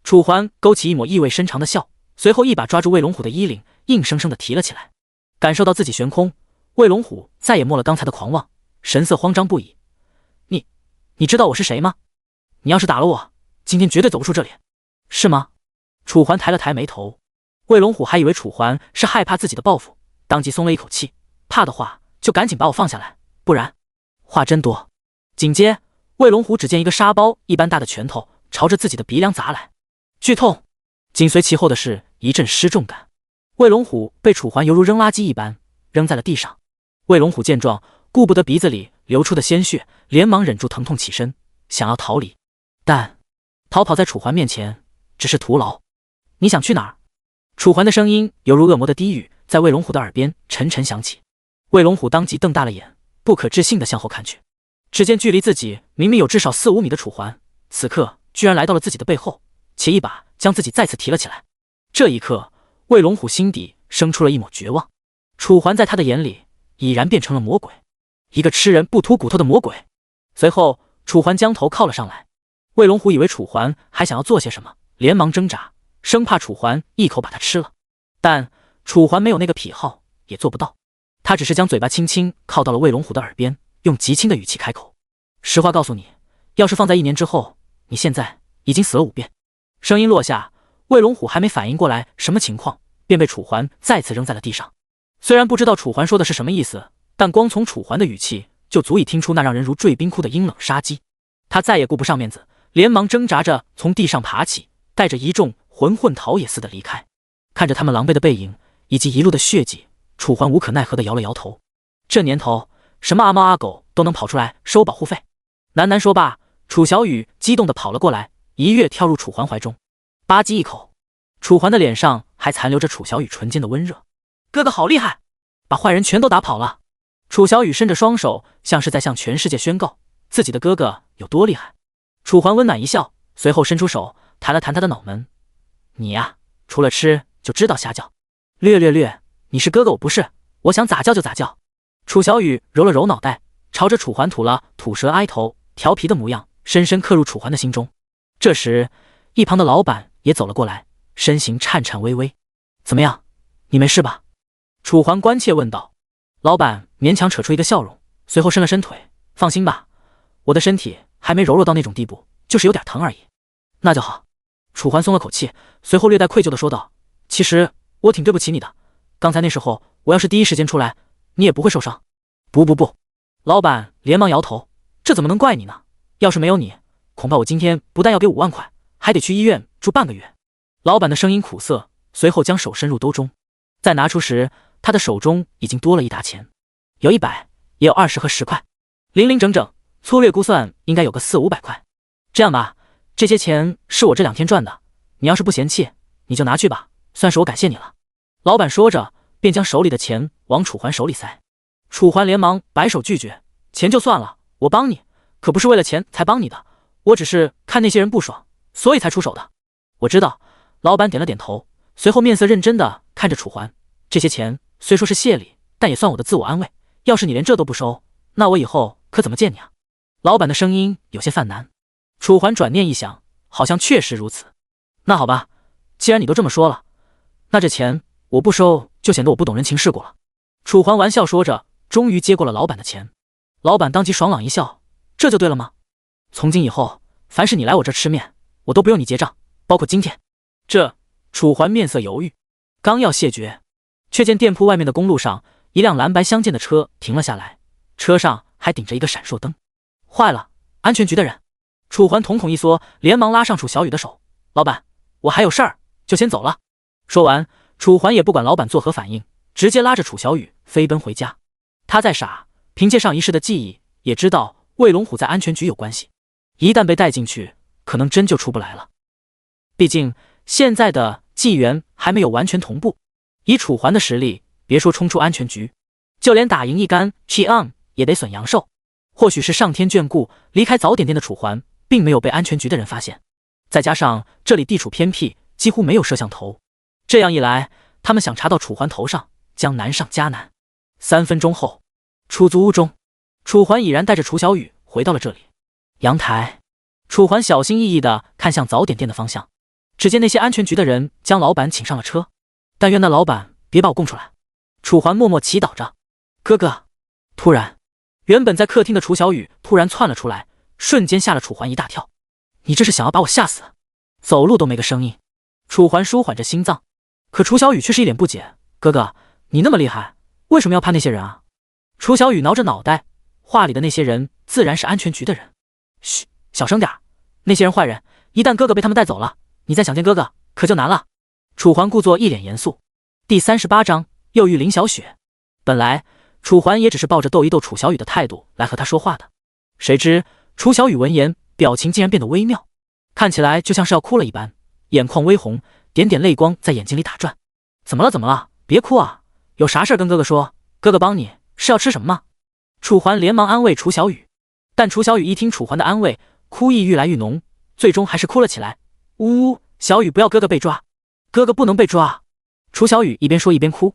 楚环勾起一抹意味深长的笑，随后一把抓住魏龙虎的衣领，硬生生地提了起来。感受到自己悬空，魏龙虎再也没了刚才的狂妄，神色慌张不已。你知道我是谁吗？你要是打了我，今天绝对走不出这里，是吗？楚环抬了抬眉头，魏龙虎还以为楚环是害怕自己的报复，当即松了一口气，怕的话就赶紧把我放下来，不然话真多。紧接魏龙虎只见一个沙包一般大的拳头朝着自己的鼻梁砸来，剧痛，紧随其后的是一阵失重感。魏龙虎被楚环犹如扔垃圾一般扔在了地上。魏龙虎见状，顾不得鼻子里流出的鲜血，连忙忍住疼痛起身，想要逃离，但逃跑在楚环面前只是徒劳。你想去哪儿？楚环的声音犹如恶魔的低语在魏龙虎的耳边沉沉响起。魏龙虎当即瞪大了眼，不可置信地向后看去，只见距离自己明明有至少4、5米的楚环，此刻居然来到了自己的背后，且一把将自己再次提了起来。这一刻，魏龙虎心底生出了一抹绝望。楚环在他的眼里已然变成了魔鬼，一个吃人不吐骨头的魔鬼。随后，楚环将头靠了上来。魏龙虎以为楚环还想要做些什么，连忙挣扎，生怕楚环一口把他吃了。但楚环没有那个癖好，也做不到。他只是将嘴巴轻轻靠到了魏龙虎的耳边，用极轻的语气开口：“实话告诉你，要是放在1年之后，你现在已经死了5遍。”声音落下，魏龙虎还没反应过来什么情况，便被楚环再次扔在了地上。虽然不知道楚环说的是什么意思，但光从楚环的语气就足以听出那让人如坠冰窟的阴冷杀机。他再也顾不上面子，连忙挣扎着从地上爬起，带着一众魂混逃也似的离开。看着他们狼狈的背影以及一路的血迹，楚环无可奈何地摇了摇头。这年头，什么阿猫阿狗都能跑出来收保护费。喃喃说罢，楚小雨激动地跑了过来，一跃跳入楚环怀中，吧唧一口，楚环的脸上还残留着楚小雨唇间的温热。哥哥好厉害，把坏人全都打跑了。楚小雨伸着双手，像是在向全世界宣告自己的哥哥有多厉害。楚环温暖一笑，随后伸出手弹了弹他的脑门：“你呀，除了吃就知道瞎叫。略，你是哥哥我不是，我想咋叫就咋叫。”楚小雨揉了揉脑袋，朝着楚环吐了吐舌哀头，调皮的模样深深刻入楚环的心中。这时，一旁的老板也走了过来，身形颤颤巍巍：“怎么样，你没事吧？”楚环关切问道。老板勉强扯出一个笑容，随后伸了伸腿：“放心吧，我的身体还没柔弱到那种地步，就是有点疼而已。”那就好。楚环松了口气，随后略带愧疚地说道：“其实我挺对不起你的，刚才那时候我要是第一时间出来，你也不会受伤。”不，老板连忙摇头：“这怎么能怪你呢？要是没有你，恐怕我今天不但要给5万块，还得去医院住半个月。”老板的声音苦涩，随后将手伸入兜中，再拿出时，他的手中已经多了一沓钱，有100，也有20和10块，零零整整，粗略估算应该有个4、500块。这样吧，这些钱是我这2天赚的，你要是不嫌弃，你就拿去吧，算是我感谢你了。老板说着，便将手里的钱往楚环手里塞。楚环连忙摆手拒绝：“钱就算了，我帮你，可不是为了钱才帮你的，我只是看那些人不爽，所以才出手的。”我知道。老板点了点头，随后面色认真地看着楚环：“这些钱虽说是谢礼，但也算我的自我安慰。要是你连这都不收，那我以后可怎么见你啊？”老板的声音有些犯难。楚环转念一想，好像确实如此。那好吧，既然你都这么说了，那这钱我不收，就显得我不懂人情世故了。楚环玩笑说着，终于接过了老板的钱。老板当即爽朗一笑：“这就对了吗？从今以后，凡是你来我这吃面，我都不用你结账，包括今天。”楚环面色犹豫，刚要谢绝，却见店铺外面的公路上，一辆蓝白相间的车停了下来，车上还顶着一个闪烁灯。坏了，安全局的人！楚环瞳孔一缩，连忙拉上楚小雨的手：“老板，我还有事儿，就先走了。”说完，楚环也不管老板作何反应，直接拉着楚小雨飞奔回家。他再傻，凭借上一世的记忆，也知道魏龙虎在安全局有关系，一旦被带进去，可能真就出不来了。毕竟现在的纪元还没有完全同步，以楚环的实力，别说冲出安全局，就连打赢一杆 Chiang 也得损阳寿。或许是上天眷顾，离开早点店的楚环并没有被安全局的人发现，再加上这里地处偏僻，几乎没有摄像头，这样一来，他们想查到楚环头上将难上加难。3分钟后，出租屋中，楚环已然带着楚小雨回到了这里。阳台，楚环小心翼翼地看向早点店的方向，只见那些安全局的人将老板请上了车，但愿那老板别把我供出来。楚环默默祈祷着：“哥哥。”突然，原本在客厅的楚小雨突然窜了出来，瞬间吓了楚环一大跳：“你这是想要把我吓死？走路都没个声音。”楚环舒缓着心脏，可楚小雨却是一脸不解：“哥哥，你那么厉害，为什么要怕那些人啊？”楚小雨挠着脑袋，话里的那些人自然是安全局的人。嘘，小声点，那些人坏人，一旦哥哥被他们带走了，你再想见哥哥可就难了。楚环故作一脸严肃。第38章又遇林小雪。本来楚环也只是抱着逗一逗楚小雨的态度来和他说话的，谁知楚小雨闻言，表情竟然变得微妙，看起来就像是要哭了一般，眼眶微红，点点泪光在眼睛里打转。怎么了？别哭啊，有啥事跟哥哥说，哥哥帮你，是要吃什么吗？楚环连忙安慰楚小雨，但楚小雨一听楚环的安慰，哭意愈来愈浓，最终还是哭了起来。呜呜，小雨不要哥哥被抓，哥哥不能被抓。楚小雨一边说一边哭。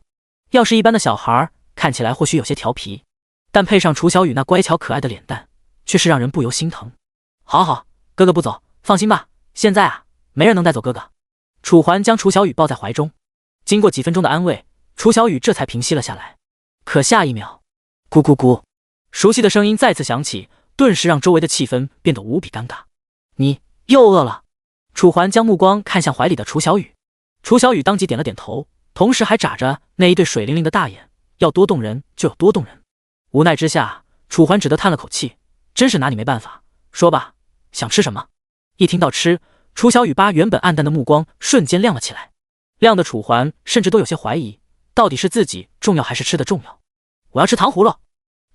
要是一般的小孩，看起来或许有些调皮，但配上楚小雨那乖巧可爱的脸蛋，却是让人不由心疼。好好，哥哥不走，放心吧，现在啊，没人能带走哥哥。楚环将楚小雨抱在怀中，经过几分钟的安慰，楚小雨这才平息了下来。可下一秒，咕咕咕，熟悉的声音再次响起，顿时让周围的气氛变得无比尴尬。你又饿了？楚环将目光看向怀里的楚小雨，楚小雨当即点了点头，同时还眨着那一对水灵灵的大眼，要多动人就有多动人。无奈之下，楚环只得叹了口气，真是拿你没办法。说吧，想吃什么？一听到吃，楚小雨原本暗淡的目光瞬间亮了起来，亮的楚环甚至都有些怀疑，到底是自己重要还是吃的重要。我要吃糖葫芦。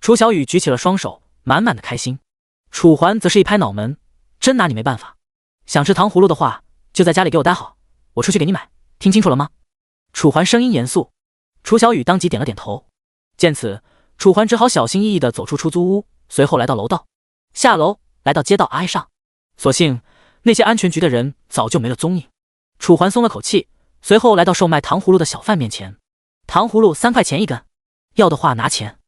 楚小雨举起了双手，满满的开心。楚环则是一拍脑门，真拿你没办法。想吃糖葫芦的话，就在家里给我待好，我出去给你买，听清楚了吗？楚环声音严肃。楚小雨当即点了点头。见此，楚环只好小心翼翼地走出出租屋，随后来到楼道，下楼来到街道挨上。所幸那些安全局的人早就没了踪影。楚环松了口气，随后来到售卖糖葫芦的小贩面前。糖葫芦3块钱一根，要的话拿钱。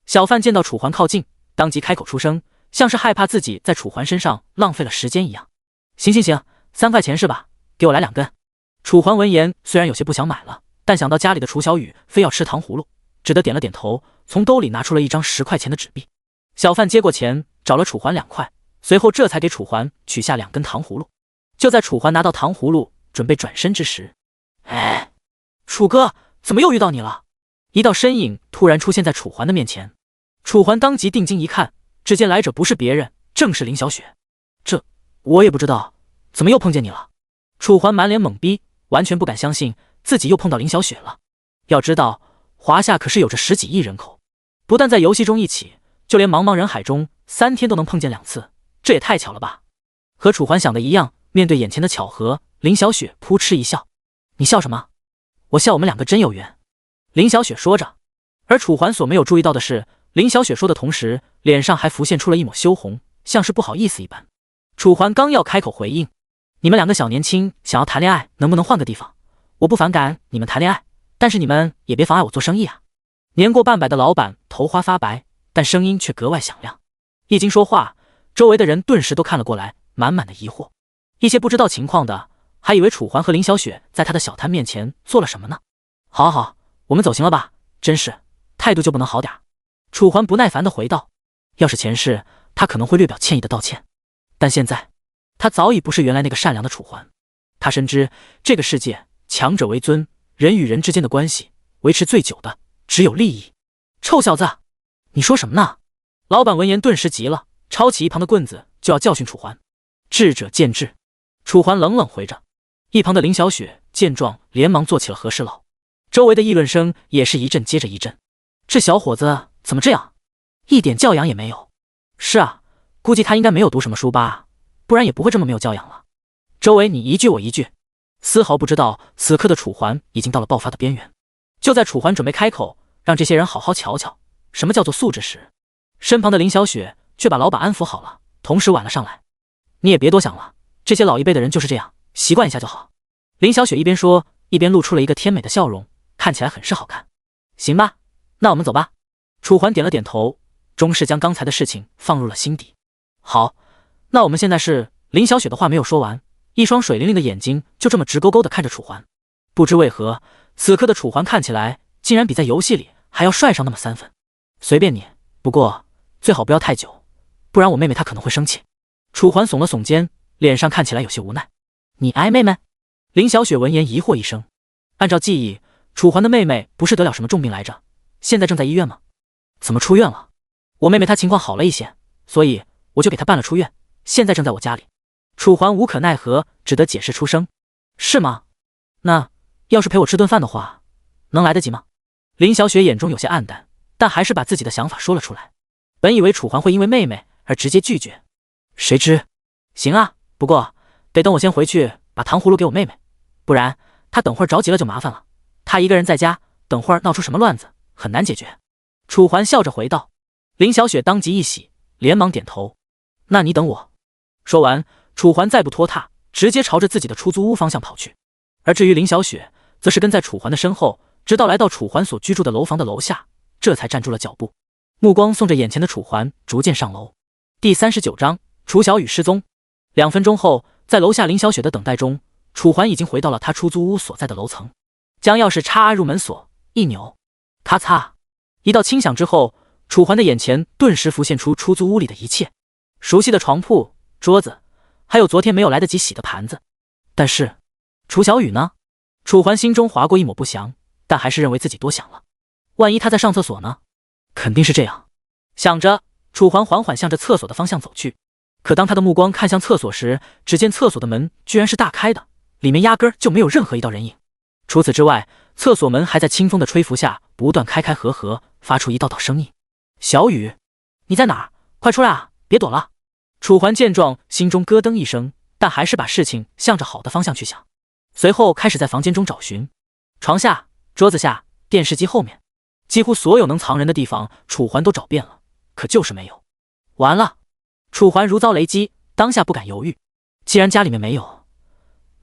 小贩见到楚环靠近，当即开口出声，像是害怕自己在楚环身上浪费了时间一样。行行行，3块钱是吧？给我来2根。楚环闻言虽然有些不想买了，但想到家里的楚小雨非要吃糖葫芦，只得点了点头，从兜里拿出了一张10块钱的纸币。小贩接过钱，找了楚环2块，随后这才给楚环取下2根糖葫芦。就在楚环拿到糖葫芦准备转身之时，哎，楚哥，怎么又遇到你了？一道身影突然出现在楚环的面前。楚环当即定睛一看，只见来者不是别人，正是林小雪。我也不知道怎么又碰见你了。楚环满脸懵逼，完全不敢相信自己又碰到林小雪了。要知道华夏可是有着10几亿人口，不但在游戏中一起，就连茫茫人海中3天都能碰见2次，这也太巧了吧。和楚环想的一样，面对眼前的巧合，林小雪扑哧一笑。你笑什么？我笑我们2个真有缘。林小雪说着。而楚环所没有注意到的是，林小雪说的同时，脸上还浮现出了一抹羞红，像是不好意思一般。楚环刚要开口回应，你们2个小年轻想要谈恋爱，能不能换个地方？我不反感你们谈恋爱，但是你们也别妨碍我做生意啊。年过半百的老板头花发白，但声音却格外响亮。一经说话，周围的人顿时都看了过来，满满的疑惑。一些不知道情况的还以为楚环和林小雪在他的小摊面前做了什么呢。好好，我们走行了吧？真是态度就不能好点？楚环不耐烦地回道。要是前世，他可能会略表歉意的道歉，但现在他早已不是原来那个善良的楚环。他深知这个世界强者为尊，人与人之间的关系维持最久的只有利益。臭小子，你说什么呢？老板闻言顿时急了，抄起一旁的棍子就要教训楚环。智者见智。楚环冷冷回着。一旁的林小雪见状连忙做起了和事佬，周围的议论声也是一阵接着一阵。这小伙子怎么这样，一点教养也没有。是啊，估计他应该没有读什么书吧，不然也不会这么没有教养了。周围你一句我一句，丝毫不知道此刻的楚环已经到了爆发的边缘。就在楚环准备开口让这些人好好瞧瞧什么叫做素质时，身旁的林小雪却把老板安抚好了，同时挽了上来。你也别多想了，这些老一辈的人就是这样，习惯一下就好。林小雪一边说一边露出了一个甜美的笑容，看起来很是好看。行吧，那我们走吧。楚环点了点头，终是将刚才的事情放入了心底。好，那我们现在是……林小雪的话没有说完，一双水灵灵的眼睛就这么直勾勾地看着楚环。不知为何，此刻的楚环看起来竟然比在游戏里还要帅上那么3分。随便你，不过最好不要太久，不然我妹妹她可能会生气。楚环耸了耸肩，脸上看起来有些无奈。你爱妹妹？林小雪闻言疑惑一声。按照记忆，楚环的妹妹不是得了什么重病来着，现在正在医院吗？怎么出院了？我妹妹她情况好了一些，所以我就给她办了出院，现在正在我家里。楚环无可奈何，只得解释出声。是吗？那要是陪我吃顿饭的话，能来得及吗？林小雪眼中有些黯淡，但还是把自己的想法说了出来。本以为楚环会因为妹妹而直接拒绝，谁知行啊，不过得等我先回去把糖葫芦给我妹妹，不然她等会儿着急了就麻烦了。她一个人在家，等会儿闹出什么乱子很难解决。楚环笑着回道。林小雪当即一喜，连忙点头。那你等我。说完，楚环再不拖沓，直接朝着自己的出租屋方向跑去。而至于林小雪，则是跟在楚环的身后，直到来到楚环所居住的楼房的楼下，这才站住了脚步，目光送着眼前的楚环，逐渐上楼。第39章，楚小雨失踪。2分钟后，在楼下林小雪的等待中，楚环已经回到了他出租屋所在的楼层，将钥匙插入门锁，一扭，咔嚓，一道轻响之后，楚环的眼前顿时浮现出出租屋里的一切，熟悉的床铺、桌子，还有昨天没有来得及洗的盘子。但是，楚小雨呢？楚环心中划过一抹不祥，但还是认为自己多想了。万一他在上厕所呢？肯定是这样。想着，楚环缓缓向着厕所的方向走去。可当他的目光看向厕所时，只见厕所的门居然是大开的，里面压根就没有任何一道人影。除此之外，厕所门还在清风的吹拂下不断开开合合，发出一道道声音。小雨，你在哪儿？快出来啊，别躲了。楚环见状，心中咯噔一声，但还是把事情向着好的方向去想。随后开始在房间中找寻，床下、桌子下、电视机后面，几乎所有能藏人的地方，楚环都找遍了，可就是没有。完了！楚环如遭雷击，当下不敢犹豫。既然家里面没有，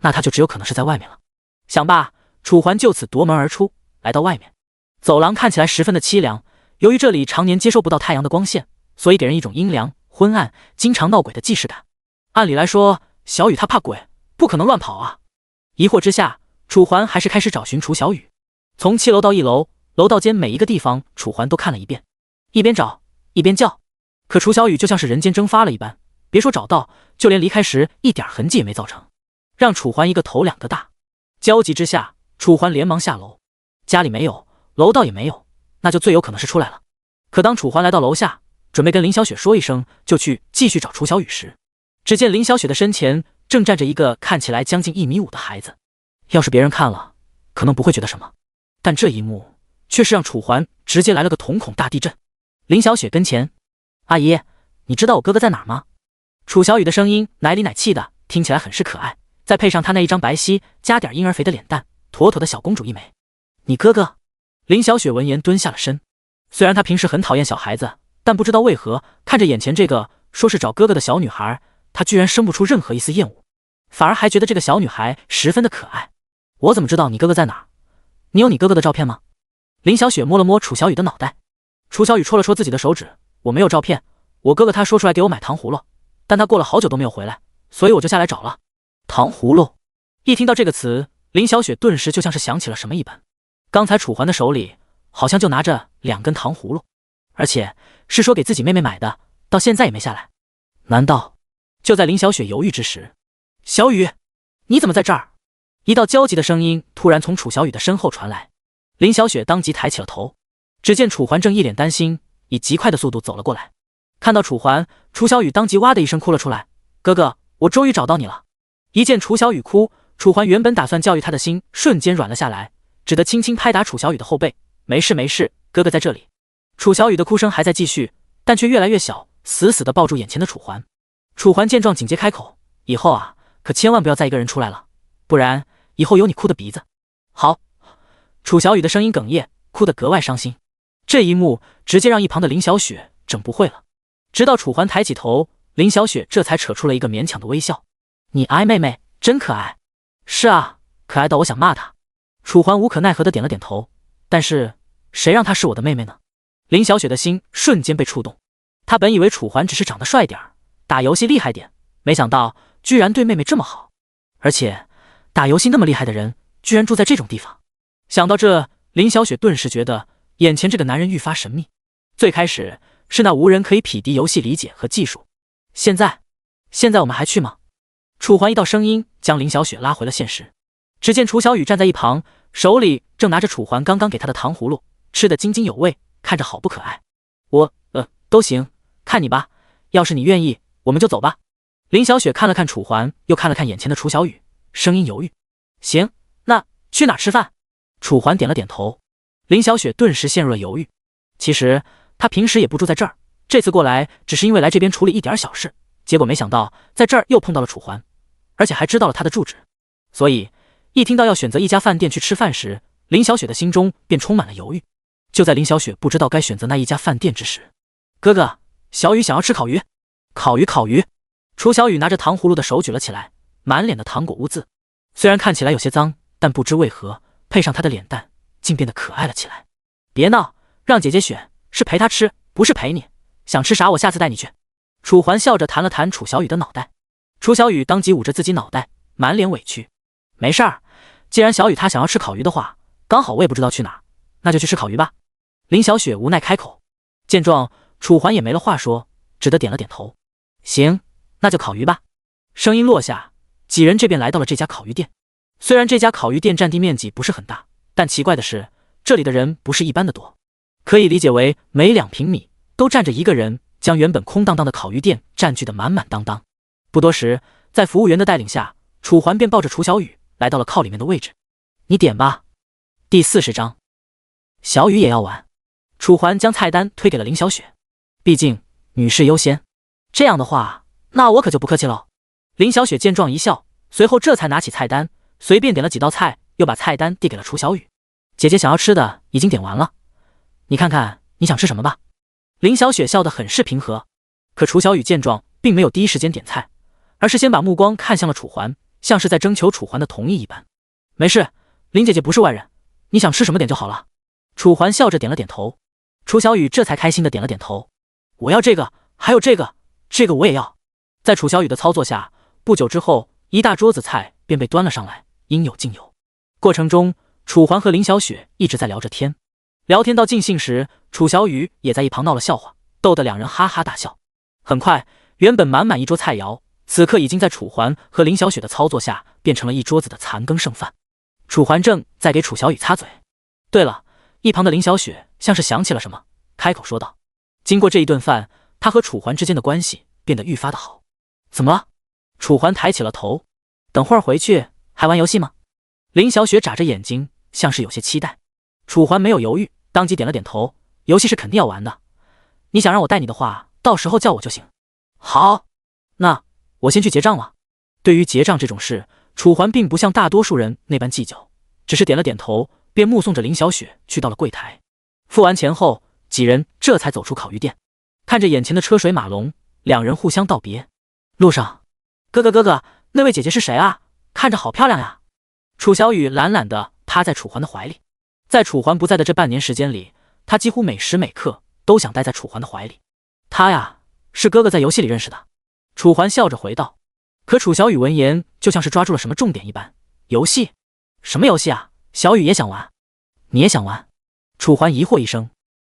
那他就只有可能是在外面了。想罢，楚环就此夺门而出，来到外面。走廊看起来十分的凄凉，由于这里常年接收不到太阳的光线，所以给人一种阴凉、昏暗、经常闹鬼的既视感。按理来说，小雨他怕鬼，不可能乱跑啊。疑惑之下，楚环还是开始找寻楚小雨。从7楼到1楼，楼道间每一个地方，楚环都看了一遍，一边找一边叫。可楚小雨就像是人间蒸发了一般，别说找到，就连离开时一点痕迹也没造成，让楚环一个头两个大。焦急之下，楚环连忙下楼，家里没有，楼道也没有，那就最有可能是出来了。可当楚环来到楼下，准备跟林小雪说一声就去继续找楚小雨时，只见林小雪的身前正站着一个看起来将近1.5米的孩子。要是别人看了，可能不会觉得什么，但这一幕却是让楚环直接来了个瞳孔大地震。林小雪跟前，阿姨，你知道我哥哥在哪儿吗？楚小雨的声音奶里奶气的，听起来很是可爱，再配上她那一张白皙加点婴儿肥的脸蛋，妥妥的小公主一枚。你哥哥？林小雪闻言蹲下了身。虽然她平时很讨厌小孩子，但不知道为何看着眼前这个说是找哥哥的小女孩，她居然生不出任何一丝厌恶，反而还觉得这个小女孩十分的可爱。我怎么知道你哥哥在哪儿？你有你哥哥的照片吗？林小雪摸了摸楚小雨的脑袋。楚小雨戳了戳自己的手指，我没有照片，我哥哥他说出来给我买糖葫芦，但他过了好久都没有回来，所以我就下来找了。糖葫芦？一听到这个词，林小雪顿时就像是想起了什么一般。刚才楚环的手里好像就拿着2根糖葫芦，而且是说给自己妹妹买的，到现在也没下来。难道……就在林小雪犹豫之时，小雨，你怎么在这儿？一道焦急的声音突然从楚小雨的身后传来。林小雪当即抬起了头，只见楚环正一脸担心，以极快的速度走了过来。看到楚环，楚小雨当即哇的一声哭了出来。哥哥，我终于找到你了。一见楚小雨哭，楚环原本打算教育她的心瞬间软了下来，只得轻轻拍打楚小雨的后背。没事没事，哥哥在这里。楚小雨的哭声还在继续，但却越来越小，死死地抱住眼前的楚环。楚环见状紧接开口，以后啊，可千万不要再一个人出来了，不然以后有你哭的鼻子。好。楚小雨的声音哽咽，哭得格外伤心。这一幕直接让一旁的林小雪整不会了。直到楚环抬起头，林小雪这才扯出了一个勉强的微笑。你爱妹妹真可爱。是啊，可爱到我想骂她。楚环无可奈何的点了点头。但是谁让她是我的妹妹呢？林小雪的心瞬间被触动。她本以为楚环只是长得帅点儿，打游戏厉害点，没想到居然对妹妹这么好，而且打游戏那么厉害的人居然住在这种地方。想到这，林小雪顿时觉得眼前这个男人愈发神秘。最开始是那无人可以匹敌游戏理解和技术，现在我们还去吗？楚环一道声音将林小雪拉回了现实。只见楚小雨站在一旁，手里正拿着楚环刚刚给她的糖葫芦，吃得津津有味，看着好不可爱。都行，看你吧，要是你愿意，我们就走吧。林小雪看了看楚环，又看了看眼前的楚小雨，声音犹豫。行，那去哪儿吃饭？楚环点了点头。林小雪顿时陷入了犹豫。其实她平时也不住在这儿，这次过来只是因为来这边处理一点小事，结果没想到在这儿又碰到了楚环，而且还知道了他的住址。所以一听到要选择一家饭店去吃饭时，林小雪的心中便充满了犹豫。就在林小雪不知道该选择那一家饭店之时，哥哥，小雨想要吃烤鱼。烤鱼！楚小雨拿着糖葫芦的手举了起来，满脸的糖果污渍。虽然看起来有些脏，但不知为何，配上她的脸蛋，竟变得可爱了起来。别闹，让姐姐选，是陪她吃，不是陪你。想吃啥，我下次带你去。楚环笑着弹了弹楚小雨的脑袋。楚小雨当即捂着自己脑袋，满脸委屈。没事儿，既然小雨她想要吃烤鱼的话，刚好我也不知道去哪儿，那就去吃烤鱼吧。林小雪无奈开口。见状，楚环也没了话说，只得点了点头。行，那就烤鱼吧。声音落下，几人这便来到了这家烤鱼店。虽然这家烤鱼店占地面积不是很大，但奇怪的是，这里的人不是一般的多，可以理解为每2平米都站着一个人，将原本空荡荡的烤鱼店占据得满满当当。不多时，在服务员的带领下，楚环便抱着楚小雨来到了靠里面的位置。你点吧。第40章，小雨也要玩。楚环将菜单推给了林小雪，毕竟女士优先。这样的话，那我可就不客气了。林小雪见状一笑，随后这才拿起菜单，随便点了几道菜，又把菜单递给了楚小雨。姐姐想要吃的已经点完了，你看看你想吃什么吧。林小雪笑得很是平和，可楚小雨见状并没有第一时间点菜，而是先把目光看向了楚环，像是在征求楚环的同意一般。没事，林姐姐不是外人，你想吃什么点就好了。楚环笑着点了点头。楚小雨这才开心的点了点头。我要这个，还有这个，这个我也要。在楚小雨的操作下，不久之后，一大桌子菜便被端了上来，应有尽有。过程中，楚环和林小雪一直在聊着天，聊天到尽兴时，楚小雨也在一旁闹了笑话，逗得两人哈哈大笑。很快，原本满满一桌菜肴，此刻已经在楚环和林小雪的操作下，变成了一桌子的残羹剩饭。楚环正在给楚小雨擦嘴。对了，一旁的林小雪像是想起了什么，开口说道：经过这一顿饭，她和楚环之间的关系变得愈发的好。怎么了？楚环抬起了头。等会儿回去还玩游戏吗？林小雪眨着眼睛，像是有些期待。楚环没有犹豫，当即点了点头。游戏是肯定要玩的，你想让我带你的话，到时候叫我就行。好，那我先去结账了。对于结账这种事，楚环并不像大多数人那般计较，只是点了点头，便目送着林小雪去到了柜台。付完钱后，几人这才走出烤鱼店。看着眼前的车水马龙，两人互相道别。路上，哥哥，那位姐姐是谁啊？看着好漂亮呀。楚小雨懒懒地趴在楚环的怀里。在楚环不在的这半年时间里，她几乎每时每刻都想待在楚环的怀里。她呀，是哥哥在游戏里认识的。楚环笑着回道。可楚小雨闻言，就像是抓住了什么重点一般。游戏？什么游戏啊？小雨也想玩。你也想玩？楚环疑惑一声。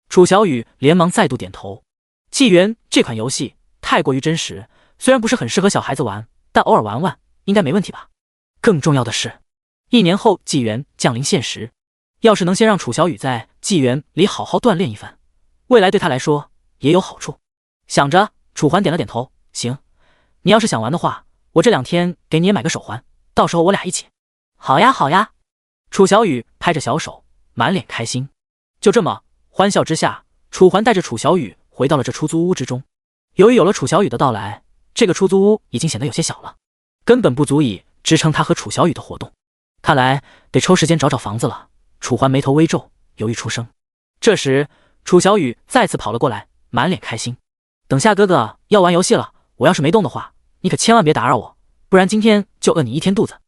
楚小雨连忙再度点头。纪元这款游戏太过于真实，虽然不是很适合小孩子玩，但偶尔玩玩应该没问题吧。更重要的是，1年后纪元降临现实，要是能先让楚小雨在纪元里好好锻炼一番，未来对他来说也有好处。想着，楚环点了点头。行，你要是想玩的话，我这2天给你也买个手环，到时候我俩一起。好呀好呀。楚小雨拍着小手，满脸开心。就这么欢笑之下，楚环带着楚小雨回到了这出租屋之中。由于有了楚小雨的到来，这个出租屋已经显得有些小了，根本不足以支撑他和楚小雨的活动。看来得抽时间找找房子了。楚环眉头微皱，犹豫出声。这时楚小雨再次跑了过来，满脸开心。等下哥哥要玩游戏了，我要是没动的话，你可千万别打扰我，不然今天就饿你1天肚子。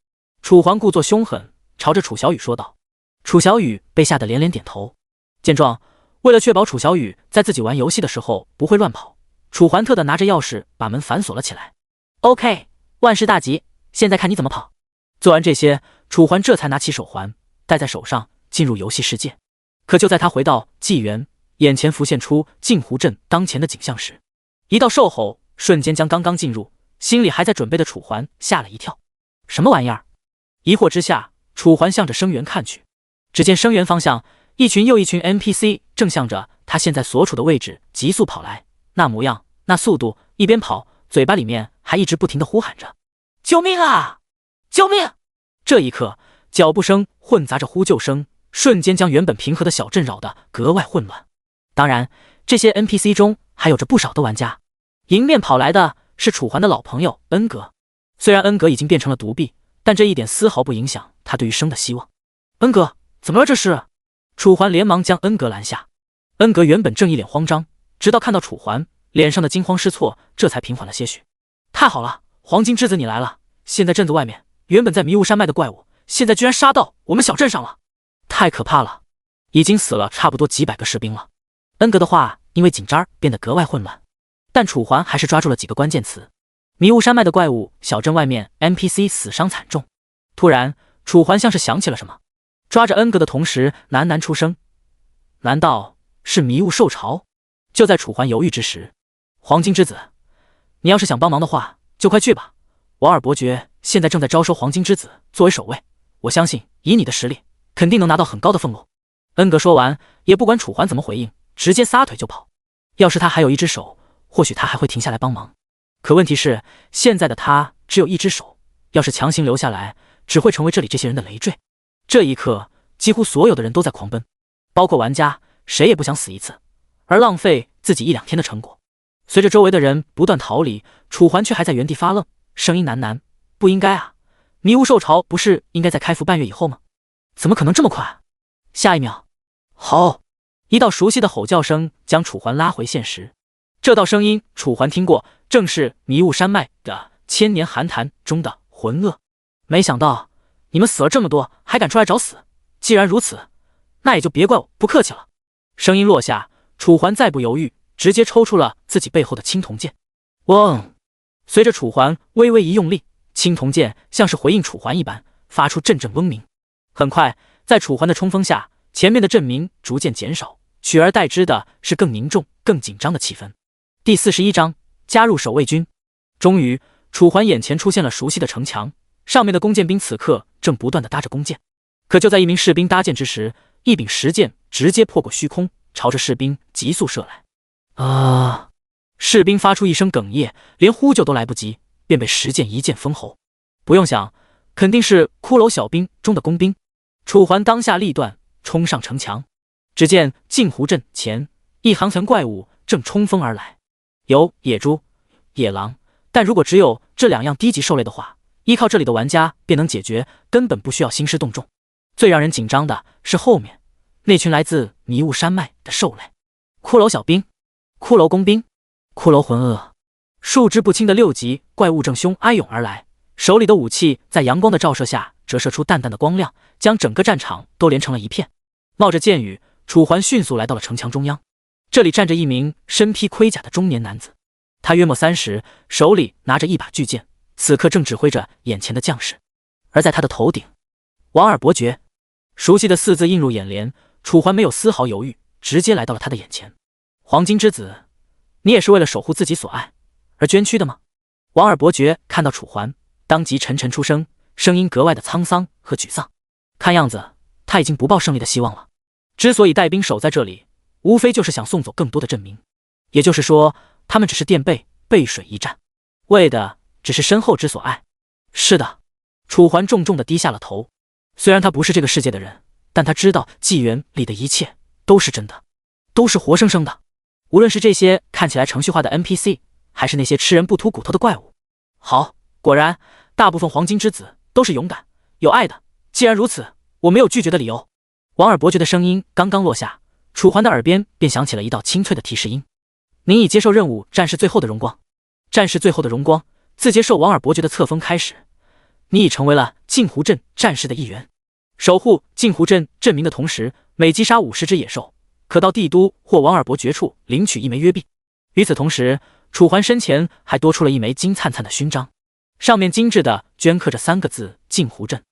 楚环故作凶狠，朝着楚小雨说道。楚小雨被吓得连连点头。见状，为了确保楚小雨在自己玩游戏的时候不会乱跑，楚环特地拿着钥匙把门反锁了起来。OK， 万事大吉，现在看你怎么跑。做完这些，楚环这才拿起手环戴在手上，进入游戏世界。可就在他回到纪元，眼前浮现出镜湖镇当前的景象时，一道兽吼瞬间将刚刚进入心里还在准备的楚环吓了一跳。什么玩意儿？疑惑之下，楚环向着声源看去，只见声源方向一群又一群 NPC 正向着他现在所处的位置急速跑来，那模样那速度，一边跑嘴巴里面还一直不停地呼喊着救命啊救命。这一刻，脚步声混杂着呼救声，瞬间将原本平和的小镇扰得格外混乱。当然，这些 NPC 中还有着不少的玩家。迎面跑来的是楚环的老朋友恩格。虽然恩格已经变成了独臂，但这一点丝毫不影响他对于生的希望。恩格，怎么了这是？楚环连忙将恩格拦下。恩格原本正一脸慌张，直到看到楚环，脸上的惊慌失措这才平缓了些许。太好了，黄金之子你来了！现在镇子外面原本在迷雾山脉的怪物，现在居然杀到我们小镇上了，太可怕了！已经死了差不多几百个士兵了。恩格的话因为紧张变得格外混乱，但楚环还是抓住了几个关键词：迷雾山脉的怪物，小镇外面 NPC 死伤惨重。突然，楚环像是想起了什么，抓着恩格的同时喃喃出声：难道是迷雾兽潮？就在楚环犹豫之时，黄金之子，你要是想帮忙的话，就快去吧。王尔伯爵现在正在招收黄金之子作为守卫，我相信以你的实力，肯定能拿到很高的俸禄。恩格说完，也不管楚环怎么回应，直接撒腿就跑。要是他还有一只手，或许他还会停下来帮忙。可问题是，现在的他只有一只手，要是强行留下来，只会成为这里这些人的累赘。这一刻，几乎所有的人都在狂奔，包括玩家，谁也不想死一次，而浪费自己1、2天的成果。随着周围的人不断逃离，楚环却还在原地发愣，声音喃喃：不应该啊，迷雾兽潮不是应该在开服半月以后吗？怎么可能这么快？下一秒，吼！一道熟悉的吼叫声将楚环拉回现实。这道声音楚环听过，正是迷雾山脉的千年寒潭中的魂鳄。没想到你们死了这么多，还敢出来找死！既然如此，那也就别怪我不客气了。声音落下，楚环再不犹豫，直接抽出了自己背后的青铜剑。嗡！随着楚环微微一用力，青铜剑像是回应楚环一般，发出阵阵嗡鸣。很快，在楚环的冲锋下，前面的阵鸣逐渐减少，取而代之的是更凝重、更紧张的气氛。第41章，加入守卫军。终于，楚环眼前出现了熟悉的城墙，上面的弓箭兵此刻正不断地搭着弓箭。可就在一名士兵搭箭之时，一柄石剑直接破过虚空，朝着士兵急速射来。士兵发出一声哽咽，连呼救都来不及，便被石剑一剑封喉。不用想，肯定是骷髅小兵中的工兵。楚环当下立断，冲上城墙。只见镜湖镇前一行层怪物正冲锋而来，有野猪、野狼，但如果只有这2样低级兽类的话，依靠这里的玩家便能解决，根本不需要兴师动众。最让人紧张的是后面那群来自迷雾山脉的兽类：骷髅小兵、骷髅工兵、骷髅魂鳄，数之不清的6级怪物正汹汹而来，手里的武器在阳光的照射下折射出淡淡的光亮，将整个战场都连成了一片。冒着箭雨，楚环迅速来到了城墙中央。这里站着一名身披盔甲的中年男子，他约莫30，手里拿着一把巨剑，此刻正指挥着眼前的将士。而在他的头顶，王尔伯爵，熟悉的4字映入眼帘。楚环没有丝毫犹豫，直接来到了他的眼前。黄金之子，你也是为了守护自己所爱而捐躯的吗？王尔伯爵看到楚环，当即沉沉出声，声音格外的沧桑和沮丧。看样子他已经不抱胜利的希望了。之所以带兵守在这里，无非就是想送走更多的镇民，也就是说，他们只是垫背水一战，为的只是身后之所爱。是的，楚环重重地低下了头。虽然他不是这个世界的人，但他知道纪元里的一切都是真的，都是活生生的。无论是这些看起来程序化的 NPC， 还是那些吃人不吐骨头的怪物。好，果然，大部分黄金之子都是勇敢、有爱的。既然如此，我没有拒绝的理由。王尔伯爵的声音刚刚落下，楚环的耳边便响起了一道清脆的提示音：您已接受任务战士最后的荣光。战士最后的荣光，自接受王尔伯爵的册封开始，你已成为了镜湖镇战士的一员。守护镜湖镇镇民的同时，每击杀50只野兽，可到帝都或王尔伯爵处领取1枚约币。与此同时，楚环身前还多出了一枚金灿灿的勋章，上面精致地镌刻着3个字：镜湖镇。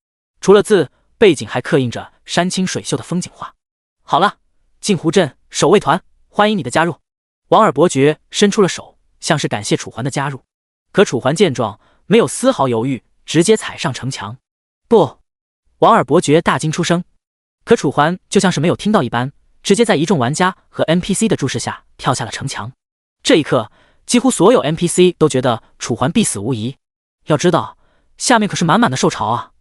除了字，背景还刻印着山清水秀的风景画。好了，镜湖镇守卫团，欢迎你的加入。王尔伯爵伸出了手，像是感谢楚环的加入。可楚环见状，没有丝毫犹豫，直接踩上城墙。不！王尔伯爵大惊出声。可楚环就像是没有听到一般，直接在一众玩家和 NPC 的注视下跳下了城墙。这一刻，几乎所有 NPC 都觉得楚环必死无疑。要知道，下面可是满满的兽潮啊！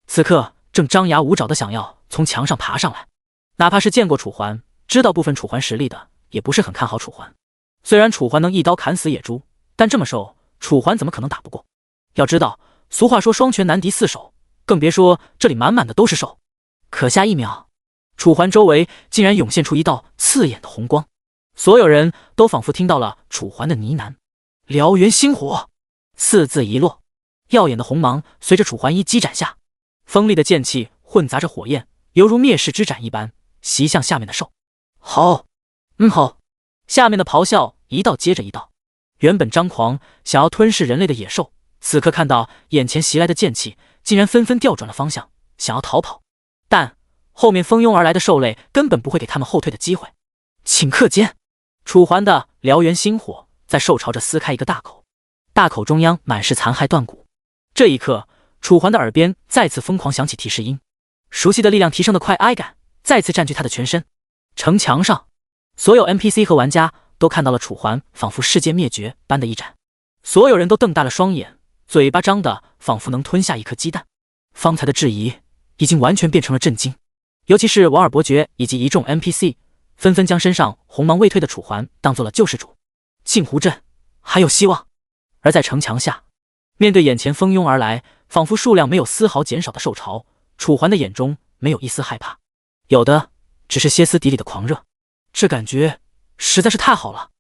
此刻正张牙舞爪的想要从墙上爬上来。哪怕是见过楚环，知道部分楚环实力的，也不是很看好楚环。虽然楚环能一刀砍死野猪，但这么瘦，楚环怎么可能打不过？要知道，俗话说双拳难敌4手，更别说这里满满的都是兽。可下一秒，楚环周围竟然涌现出一道刺眼的红光，所有人都仿佛听到了楚环的呢喃：“燎原星火。”四字一落，耀眼的红芒随着楚环一击斩下，锋利的剑气混杂着火焰，犹如灭世之斩一般袭向下面的兽。吼，吼！下面的咆哮一道接着一道。原本张狂想要吞噬人类的野兽，此刻看到眼前袭来的剑气，竟然纷纷调转了方向，想要逃跑。但后面蜂拥而来的兽类根本不会给他们后退的机会。顷刻间，楚环的燎原星火在兽巢着撕开一个大口，大口中央满是残骸断骨。这一刻，楚环的耳边再次疯狂响起提示音，熟悉的力量提升的快哀感再次占据他的全身。城墙上，所有 NPC 和玩家都看到了楚环仿佛世界灭绝般的一斩，所有人都瞪大了双眼，嘴巴张得仿佛能吞下一颗鸡蛋。方才的质疑已经完全变成了震惊，尤其是王尔伯爵以及一众 NPC 纷纷将身上红芒未退的楚环当做了救世主。镜湖镇还有希望。而在城墙下，面对眼前蜂拥而来仿佛数量没有丝毫减少的兽潮，楚环的眼中没有一丝害怕，有的只是歇斯底里的狂热。这感觉实在是太好了。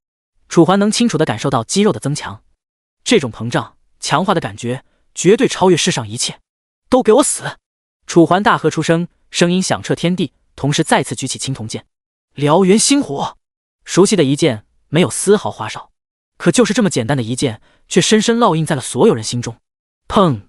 楚环能清楚地感受到肌肉的增强，这种膨胀强化的感觉绝对超越世上一切。都给我死！楚环大喝出声，声音响彻天地，同时再次举起青铜剑。燎原星火，熟悉的一剑，没有丝毫花哨，可就是这么简单的一剑，却深深烙印在了所有人心中。砰！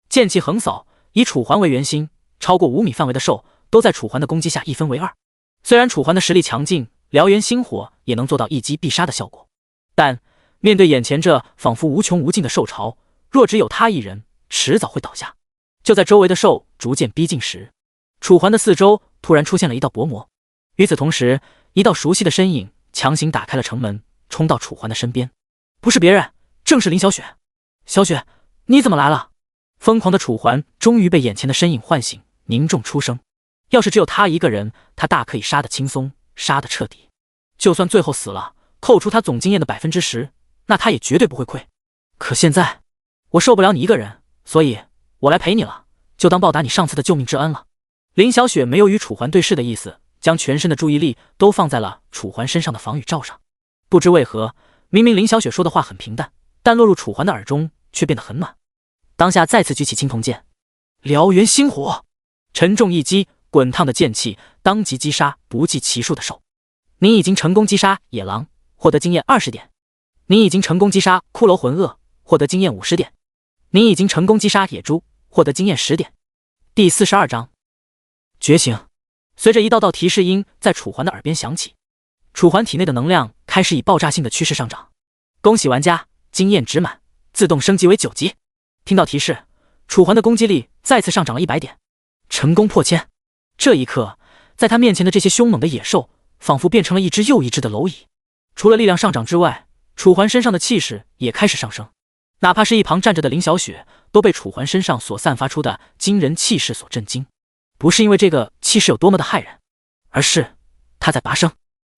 剑气横扫，以楚环为圆心，超过5米范围的兽都在楚环的攻击下一分为二。虽然楚环的实力强劲，燎原星火也能做到一击必杀的效果，但面对眼前这仿佛无穷无尽的兽潮，若只有他一人，迟早会倒下。就在周围的兽逐渐逼近时，楚环的四周突然出现了一道薄膜。与此同时，一道熟悉的身影强行打开了城门，冲到楚环的身边。不是别人，正是林小雪。小雪，你怎么来了？疯狂的楚环终于被眼前的身影唤醒，凝重出声。要是只有他一个人，他大可以杀得轻松，杀得彻底。就算最后死了，扣除他总经验的10%，那他也绝对不会亏。可现在，我受不了你一个人，所以我来陪你了，就当报答你上次的救命之恩了。林小雪没有与楚环对视的意思，将全身的注意力都放在了楚环身上的防御罩上。不知为何，明明林小雪说的话很平淡，但落入楚环的耳中却变得很暖。当下再次举起青铜剑，燎原星火，沉重一击，滚烫的剑气当即击杀不计其数的兽。你已经成功击杀野狼，获得经验20点。你已经成功击杀骷髅魂鳄，获得经验50点。你已经成功击杀野猪，获得经验10点。第42章觉醒。随着一道道提示音在楚环的耳边响起，楚环体内的能量开始以爆炸性的趋势上涨。恭喜玩家，经验值满，自动升级为9级。听到提示，楚环的攻击力再次上涨了100点，成功破千。这一刻，在他面前的这些凶猛的野兽仿佛变成了一只又一只的蝼蚁。除了力量上涨之外，楚环身上的气势也开始上升，哪怕是一旁站着的林小雪都被楚环身上所散发出的惊人气势所震惊。不是因为这个气势有多么的骇人，而是他在拔升，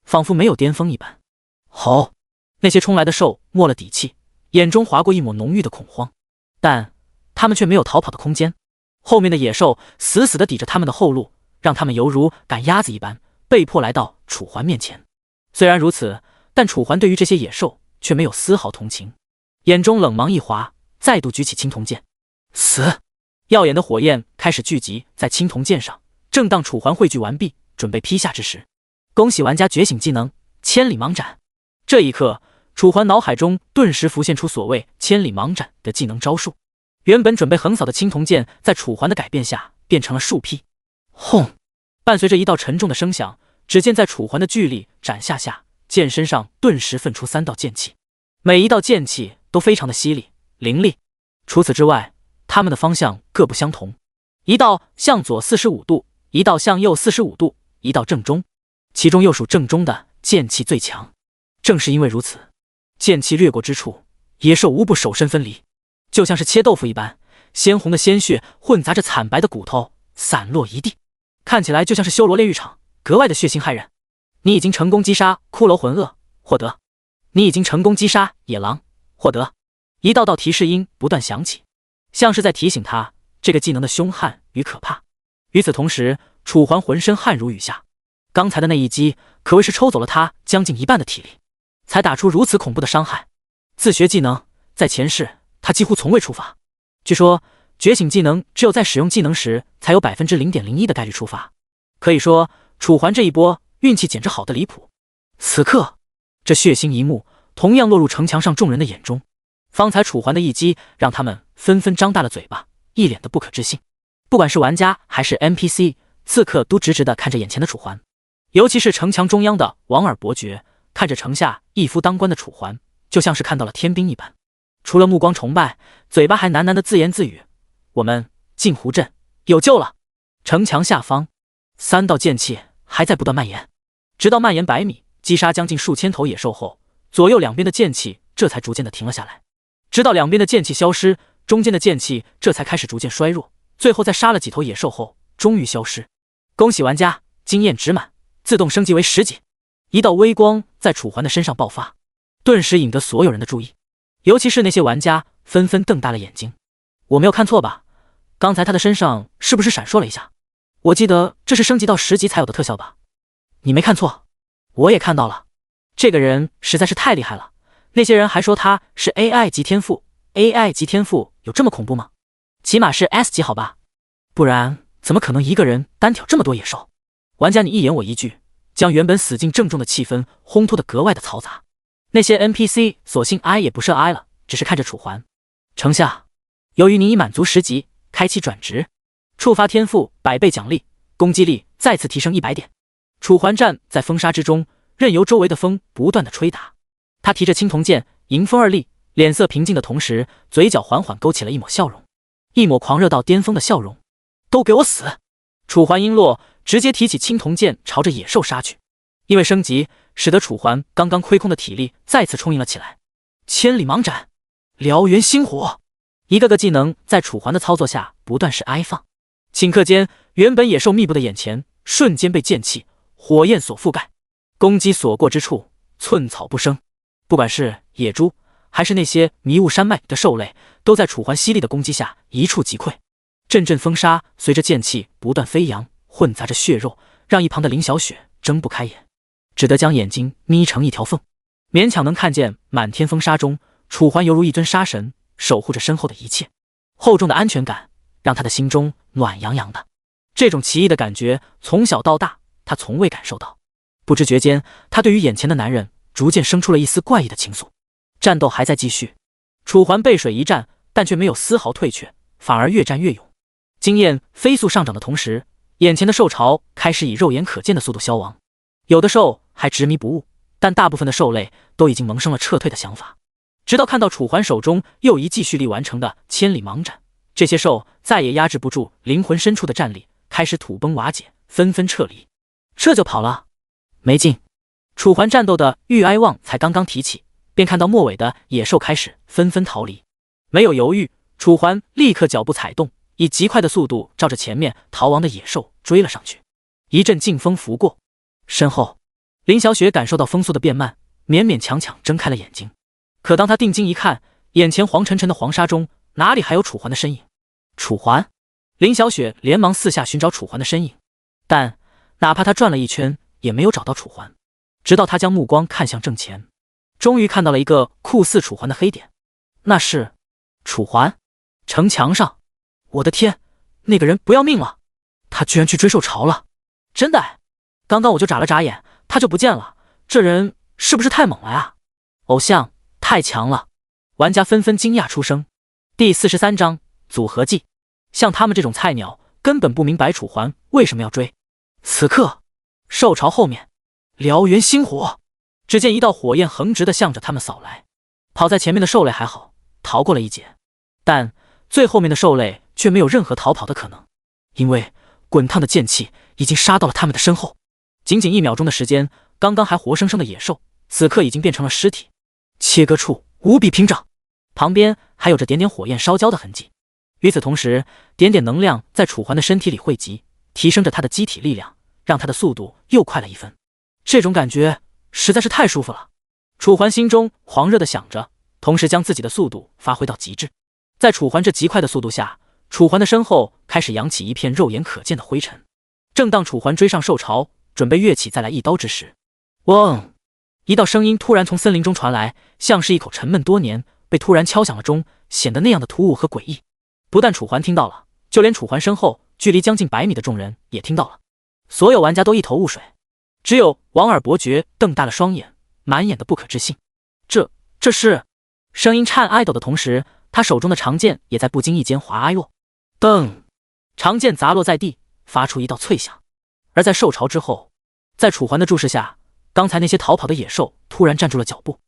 仿佛没有巅峰一般。吼！那些冲来的兽没了底气，眼中划过一抹浓郁的恐慌，但他们却没有逃跑的空间。后面的野兽死死地抵着他们的后路，让他们犹如赶鸭子一般被迫来到楚环面前。虽然如此，但楚环对于这些野兽却没有丝毫同情，眼中冷芒一划，再度举起青铜剑。死！耀眼的火焰开始聚集在青铜剑上，正当楚环汇聚完毕，准备劈下之时，恭喜玩家觉醒技能千里芒斩。这一刻，楚环脑海中顿时浮现出所谓千里芒斩的技能招数。原本准备横扫的青铜剑在楚环的改变下变成了竖劈。轰！伴随着一道沉重的声响，只见在楚环的巨力斩下下，剑身上顿时分出3道剑气，每一道剑气都非常的犀利凌厉。除此之外，他们的方向各不相同，一道向左45度，一道向右45度，一道正中，其中又属正中的剑气最强。正是因为如此，剑气掠过之处，野兽无不手身分离，就像是切豆腐一般，鲜红的鲜血混杂着惨白的骨头散落一地，看起来就像是修罗炼狱场，格外的血腥骇人。你已经成功击杀骷髅魂鳄，获得。你已经成功击杀野狼，获得。一道道提示音不断响起，像是在提醒他这个技能的凶悍与可怕。与此同时，楚环浑身汗如雨下，刚才的那一击可谓是抽走了他将近一半的体力，才打出如此恐怖的伤害。自学技能在前世他几乎从未触发，据说觉醒技能只有在使用技能时才有 0.01% 的概率触发，可以说楚环这一波运气简直好得离谱。此刻这血腥一幕同样落入城墙上众人的眼中，方才楚环的一击让他们纷纷张大了嘴巴，一脸的不可置信。不管是玩家还是 NPC， 此刻都直直地看着眼前的楚环，尤其是城墙中央的王耳伯爵，看着城下一夫当关的楚环，就像是看到了天兵一般，除了目光崇拜，嘴巴还喃喃地自言自语：我们镜湖镇有救了。城墙下方3道剑气还在不断蔓延，直到蔓延100米，击杀将近数千头野兽后，左右两边的剑气这才逐渐的停了下来，直到两边的剑气消失，中间的剑气这才开始逐渐衰弱，最后在杀了几头野兽后终于消失。恭喜玩家，经验值满，自动升级为10级。一道微光在楚环的身上爆发，顿时引得所有人的注意，尤其是那些玩家纷纷瞪大了眼睛。我没有看错吧？刚才他的身上是不是闪烁了一下？我记得这是升级到10级才有的特效吧？你没看错，我也看到了。这个人实在是太厉害了，那些人还说他是 AI 级天赋。AI 级天赋有这么恐怖吗？起码是 S 级好吧，不然怎么可能一个人单挑这么多野兽？玩家你一言我一句，将原本死劲正中的气氛烘托得格外的嘈杂。那些 NPC 索性挨也不设挨了，只是看着楚环。丞相，由于你已满足10级，开启转职，触发天赋100倍奖励，攻击力再次提升100点。楚环站在风沙之中，任由周围的风不断的吹打，他提着青铜剑迎风而立，脸色平静的同时，嘴角缓缓勾起了一抹笑容，一抹狂热到巅峰的笑容。都给我死！楚环音落，直接提起青铜剑朝着野兽杀去。因为升级，使得楚环刚刚亏空的体力再次充盈了起来。千里芒斩，燎原星火，一个个技能在楚环的操作下不断是哀放。顷刻间，原本野兽密布的眼前瞬间被剑气、火焰所覆盖，攻击所过之处寸草不生。不管是野猪还是那些迷雾山脉的兽类，都在楚环犀利的攻击下一触即溃。阵阵风沙随着剑气不断飞扬，混杂着血肉，让一旁的林小雪睁不开眼，只得将眼睛眯成一条缝，勉强能看见满天风沙中，楚环犹如一尊杀神，守护着身后的一切。厚重的安全感让他的心中暖洋洋的，这种奇异的感觉从小到大他从未感受到。不知觉间，他对于眼前的男人逐渐生出了一丝怪异的情愫。战斗还在继续，楚环背水一战，但却没有丝毫退却，反而越战越勇。经验飞速上涨的同时，眼前的兽潮开始以肉眼可见的速度消亡。有的兽还执迷不悟，但大部分的兽类都已经萌生了撤退的想法。直到看到楚环手中又一记蓄力完成的千里芒斩，这些兽再也压制不住灵魂深处的战力，开始土崩瓦解，纷纷撤离。这就跑了？没劲！楚环战斗的玉哀望才刚刚提起，便看到末尾的野兽开始纷纷逃离。没有犹豫，楚环立刻脚步踩动，以极快的速度照着前面逃亡的野兽追了上去。一阵劲风拂过，身后林小雪感受到风速的变慢，勉勉强强睁开了眼睛。可当她定睛一看，眼前黄沉沉的黄沙中哪里还有楚环的身影？楚环！林小雪连忙四下寻找楚环的身影，但哪怕她转了一圈也没有找到楚环。直到她将目光看向正前，终于看到了一个酷似楚环的黑点。那是楚环！城墙上，我的天，那个人不要命了，他居然去追兽潮了！真的哎，刚刚我就眨了眨眼，他就不见了，这人是不是太猛了呀？偶像太强了！玩家纷纷惊讶出声。第43章组合技。像他们这种菜鸟根本不明白楚环为什么要追。此刻兽潮后面，燎原星火，只见一道火焰横直的向着他们扫来。跑在前面的兽类还好，逃过了一劫，但最后面的兽类却没有任何逃跑的可能，因为滚烫的剑气已经杀到了他们的身后。仅仅1秒钟的时间，刚刚还活生生的野兽，此刻已经变成了尸体。切割处无比屏障，旁边还有着点点火焰烧焦的痕迹。与此同时，点点能量在楚环的身体里汇集，提升着他的机体力量，让他的速度又快了1分。这种感觉实在是太舒服了。楚环心中狂热的想着，同时将自己的速度发挥到极致。在楚环这极快的速度下，楚环的身后开始扬起一片肉眼可见的灰尘。正当楚环追上兽潮，准备跃起再来一刀之时，嗡！一道声音突然从森林中传来，像是一口沉闷多年被突然敲响了钟，显得那样的突兀和诡异。不但楚环听到了，就连楚环身后距离将近100米的众人也听到了。所有玩家都一头雾水，只有王尔伯爵瞪大了双眼，满眼的不可置信。这是……声音颤哀抖的同时，他手中的长剑也在不经意间滑哀落。噔！长剑砸落在地，发出一道脆响。而在兽潮之后，在楚环的注视下，刚才那些逃跑的野兽突然站住了脚步，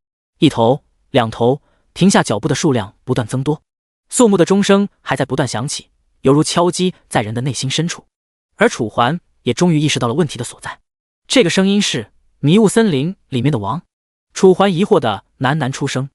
一头、两头，停下脚步的数量不断增多，肃穆的钟声还在不断响起，犹如敲击在人的内心深处。而楚环也终于意识到了问题的所在，这个声音是迷雾森林里面的王。楚环疑惑的喃喃出声，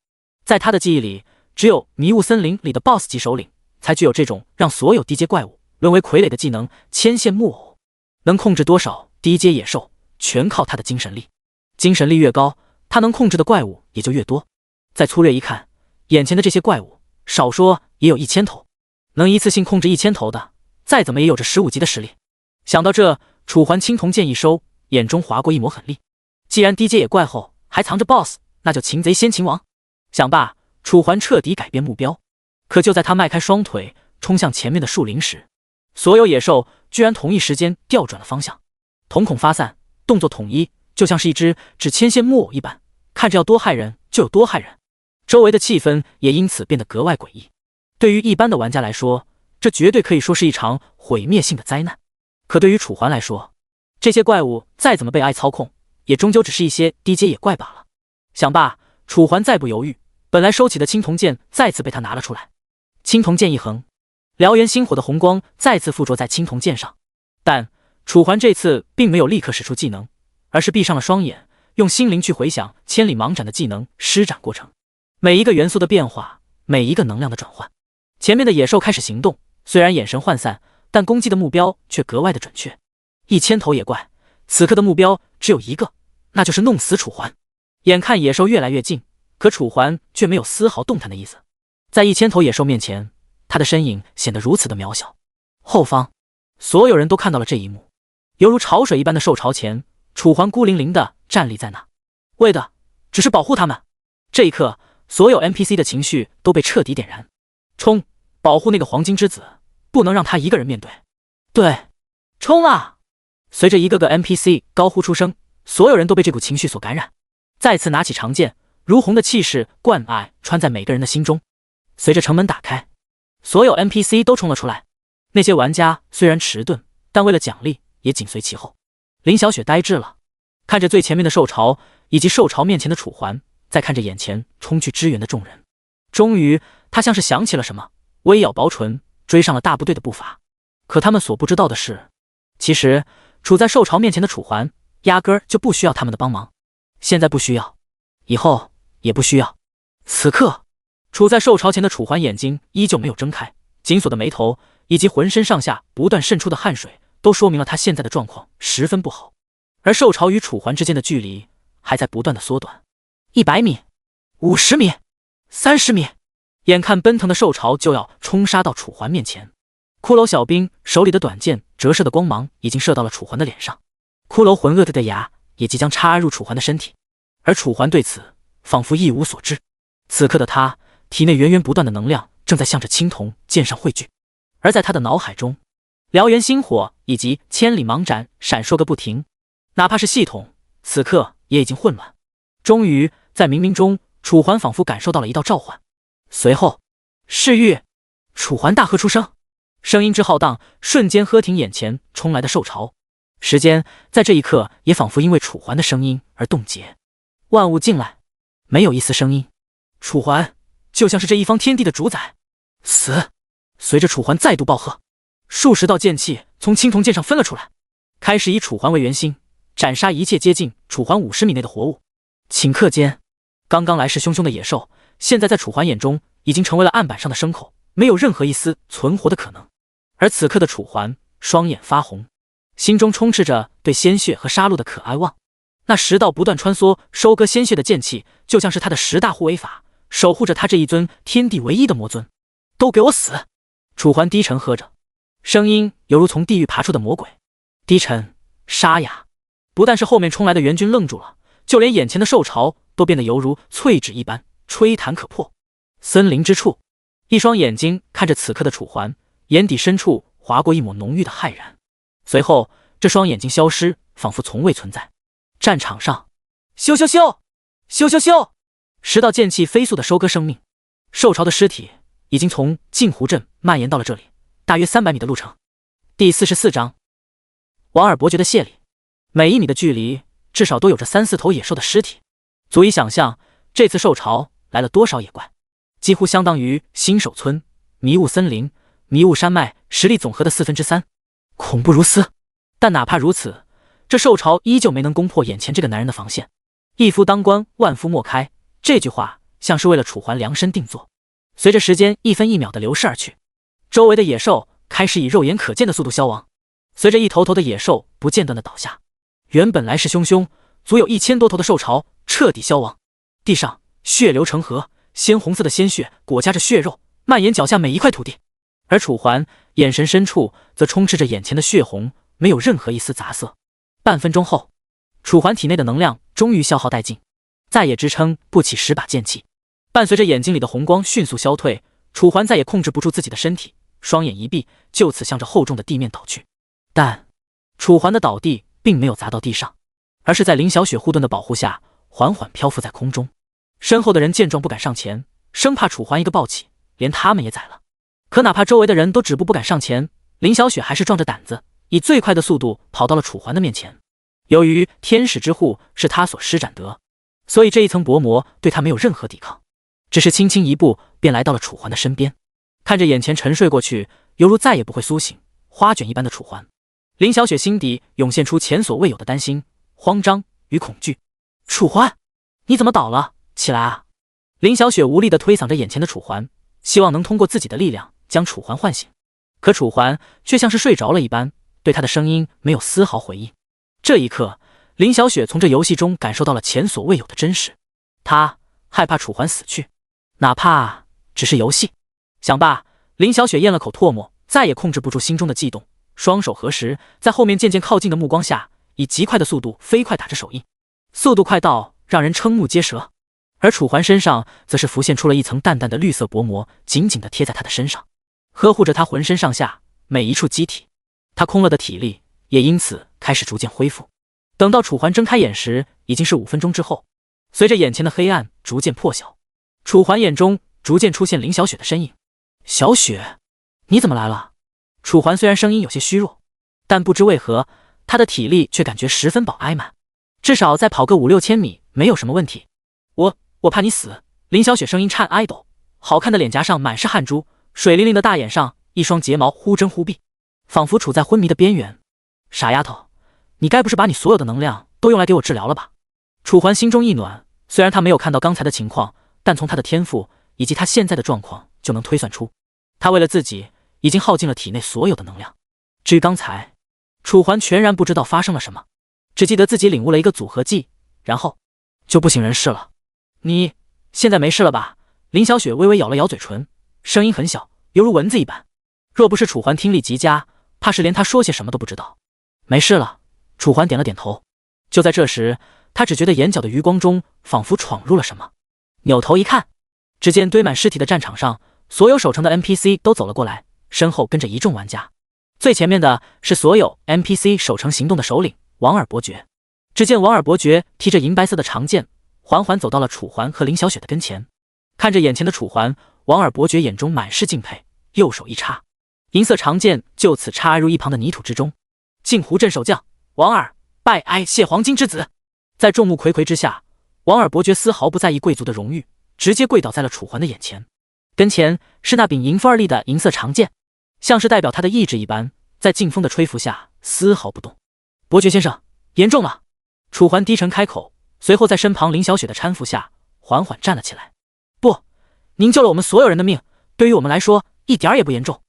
在他的记忆里，只有迷雾森林里的 BOSS 级首领才具有这种让所有低阶怪物沦为傀儡的技能牵线木偶，能控制多少低阶野兽全靠他的精神力，精神力越高，他能控制的怪物也就越多。再粗略一看，眼前的这些怪物少说也有1000头，能一次性控制1000头的，再怎么也有着15级的实力。想到这，楚环青铜剑一收，眼中划过一抹狠厉。既然低阶野怪后还藏着 BOSS， 那就擒贼先擒王。想罢，楚环彻底改变目标。可就在他迈开双腿冲向前面的树林时，所有野兽居然同一时间调转了方向，瞳孔发散，动作统一，就像是一只只牵线木偶一般，看着要多害人就有多害人。周围的气氛也因此变得格外诡异。对于一般的玩家来说，这绝对可以说是一场毁灭性的灾难。可对于楚环来说，这些怪物再怎么被爱操控，也终究只是一些低阶野怪罢了。想罢，楚环再不犹豫，本来收起的青铜剑再次被他拿了出来。青铜剑一横，燎原星火的红光再次附着在青铜剑上。但楚环这次并没有立刻使出技能，而是闭上了双眼，用心灵去回想千里芒斩的技能施展过程，每一个元素的变化，每一个能量的转换。前面的野兽开始行动，虽然眼神涣散，但攻击的目标却格外的准确。1000头野怪，此刻的目标只有一个，那就是弄死楚环。眼看野兽越来越近，可楚环却没有丝毫动弹的意思。在1000头野兽面前，他的身影显得如此的渺小。后方，所有人都看到了这一幕，犹如潮水一般的兽潮前，楚环孤零零地站立在那，为的只是保护他们。这一刻，所有 NPC 的情绪都被彻底点燃。冲！保护那个黄金之子，不能让他一个人面对。对，冲啊！随着一个个 NPC 高呼出声，所有人都被这股情绪所感染，再次拿起长剑，如虹的气势灌爱穿在每个人的心中。随着城门打开，所有 NPC 都冲了出来。那些玩家虽然迟钝，但为了奖励也紧随其后。林小雪呆滞了，看着最前面的兽潮以及兽潮面前的楚环，再看着眼前冲去支援的众人，终于他像是想起了什么，微咬薄唇，追上了大部队的步伐。可他们所不知道的是，其实处在兽潮面前的楚环压根儿就不需要他们的帮忙，现在不需要，以后也不需要。此刻处在兽潮前的楚环眼睛依旧没有睁开，紧锁的眉头以及浑身上下不断渗出的汗水都说明了他现在的状况十分不好。而兽潮与楚环之间的距离还在不断的缩短，100米、50米、30米，眼看奔腾的兽潮就要冲杀到楚环面前。骷髅小兵手里的短剑折射的光芒已经射到了楚环的脸上，骷髅魂鳄的牙也即将插入楚环的身体，而楚环对此仿佛一无所知。此刻的他体内源源不断的能量正在向着青铜剑上汇聚，而在他的脑海中，燎原星火以及千里芒斩闪烁个不停，哪怕是系统此刻也已经混乱。终于在冥冥中，楚环仿佛感受到了一道召唤，随后是域。楚环大喝出声，声音之浩荡，瞬间喝停眼前冲来的兽潮。时间在这一刻也仿佛因为楚环的声音而冻结，万物静来，没有一丝声音。楚环就像是这一方天地的主宰，死！随着楚环再度暴喝，数十道剑气从青铜剑上分了出来，开始以楚环为圆心，斩杀一切接近楚环50米内的活物。顷刻间，刚刚来势汹汹的野兽，现在在楚环眼中已经成为了案板上的牲口，没有任何一丝存活的可能。而此刻的楚环双眼发红，心中充斥着对鲜血和杀戮的可哀望。那10道不断穿梭收割鲜血的剑气，就像是他的10大护卫法，守护着他这一尊天地唯一的魔尊。都给我死！楚环低沉喝着，声音犹如从地狱爬出的魔鬼，低沉沙哑。不但是后面冲来的援军愣住了，就连眼前的兽潮都变得犹如淬纸一般，吹弹可破。森林之处，一双眼睛看着此刻的楚环，眼底深处划过一抹浓郁的骇然。随后，这双眼睛消失，仿佛从未存在。战场上，咻咻咻，咻咻咻，10道剑气飞速地收割生命。兽潮的尸体已经从镜湖镇蔓延到了这里，大约300米的路程。第44章，王尔伯爵的谢礼。每1米的距离，至少都有着3、4头野兽的尸体，足以想象这次兽潮来了多少野怪，几乎相当于新手村、迷雾森林、迷雾山脉实力总和的3/4，恐怖如斯。但哪怕如此，这兽潮依旧没能攻破眼前这个男人的防线。一夫当关，万夫莫开，这句话像是为了楚环量身定做。随着时间1分1秒的流逝而去，周围的野兽开始以肉眼可见的速度消亡。随着一头头的野兽不间断的倒下，原本来势汹汹、足有1000多头的兽潮彻底消亡。地上血流成河，鲜红色的鲜血裹夹着血肉，蔓延脚下每一块土地。而楚环眼神深处则充斥着眼前的血红，没有任何一丝杂色。半分钟后，楚环体内的能量终于消耗殆尽，再也支撑不起10把剑气。伴随着眼睛里的红光迅速消退，楚环再也控制不住自己的身体，双眼一闭，就此向着厚重的地面倒去。但楚环的倒地并没有砸到地上，而是在林小雪护盾的保护下缓缓漂浮在空中。身后的人见状不敢上前，生怕楚环一个抱起连他们也宰了。可哪怕周围的人都止步不敢上前，林小雪还是壮着胆子以最快的速度跑到了楚环的面前。由于天使之护是他所施展得，所以这一层薄膜对他没有任何抵抗，只是轻轻一步便来到了楚环的身边。看着眼前沉睡过去犹如再也不会苏醒花卷一般的楚环，林小雪心底涌现出前所未有的担心、慌张与恐惧。楚环，你怎么倒了？起来啊！林小雪无力地推搡着眼前的楚环，希望能通过自己的力量将楚环唤醒。可楚环却像是睡着了一般，对她的声音没有丝毫回应。这一刻，林小雪从这游戏中感受到了前所未有的真实。她害怕楚环死去，哪怕只是游戏。想罢，林小雪咽了口唾沫，再也控制不住心中的悸动，双手合十，在后面渐渐靠近的目光下，以极快的速度飞快打着手印，速度快到让人瞠目结舌。而楚环身上则是浮现出了一层淡淡的绿色薄膜，紧紧地贴在他的身上，呵护着他浑身上下每一处机体。他空了的体力也因此开始逐渐恢复。等到楚环睁开眼时，已经是5分钟之后。随着眼前的黑暗逐渐破晓，楚环眼中逐渐出现林小雪的身影。小雪，你怎么来了？楚环虽然声音有些虚弱，但不知为何，他的体力却感觉十分饱挨满，至少再跑个5、6千米没有什么问题。我怕你死。林小雪声音颤哀抖，好看的脸颊上满是汗珠，水灵灵的大眼上一双睫毛忽睁忽闭，仿佛处在昏迷的边缘。傻丫头，你该不是把你所有的能量都用来给我治疗了吧？楚环心中一暖，虽然他没有看到刚才的情况，但从他的天赋以及他现在的状况就能推算出，他为了自己已经耗尽了体内所有的能量。至于刚才，楚环全然不知道发生了什么，只记得自己领悟了一个组合技，然后就不省人事了。你现在没事了吧？林小雪微微咬了咬嘴唇，声音很小，犹如蚊子一般。若不是楚环听力极佳，怕是连他说些什么都不知道。没事了，楚环点了点头。就在这时，他只觉得眼角的余光中仿佛闯入了什么，扭头一看，只见堆满尸体的战场上，所有守城的 NPC 都走了过来，身后跟着一众玩家。最前面的是所有 NPC 守城行动的首领王尔伯爵。只见王尔伯爵提着银白色的长剑，缓缓走到了楚环和林小雪的跟前。看着眼前的楚环，王尔伯爵眼中满是敬佩，右手一插，银色长剑就此插入一旁的泥土之中。镜湖镇守将王尔，拜哀谢黄金之子。在众目睽睽之下，王尔伯爵丝毫不在意贵族的荣誉，直接跪倒在了楚环的眼前。跟前是那柄银锋而立的银色长剑，像是代表他的意志一般，在劲风的吹拂下丝毫不动。伯爵先生，严重了！楚环低沉开口，随后在身旁林小雪的搀扶下缓缓站了起来。不，您救了我们所有人的命，对于我们来说一点也不严重。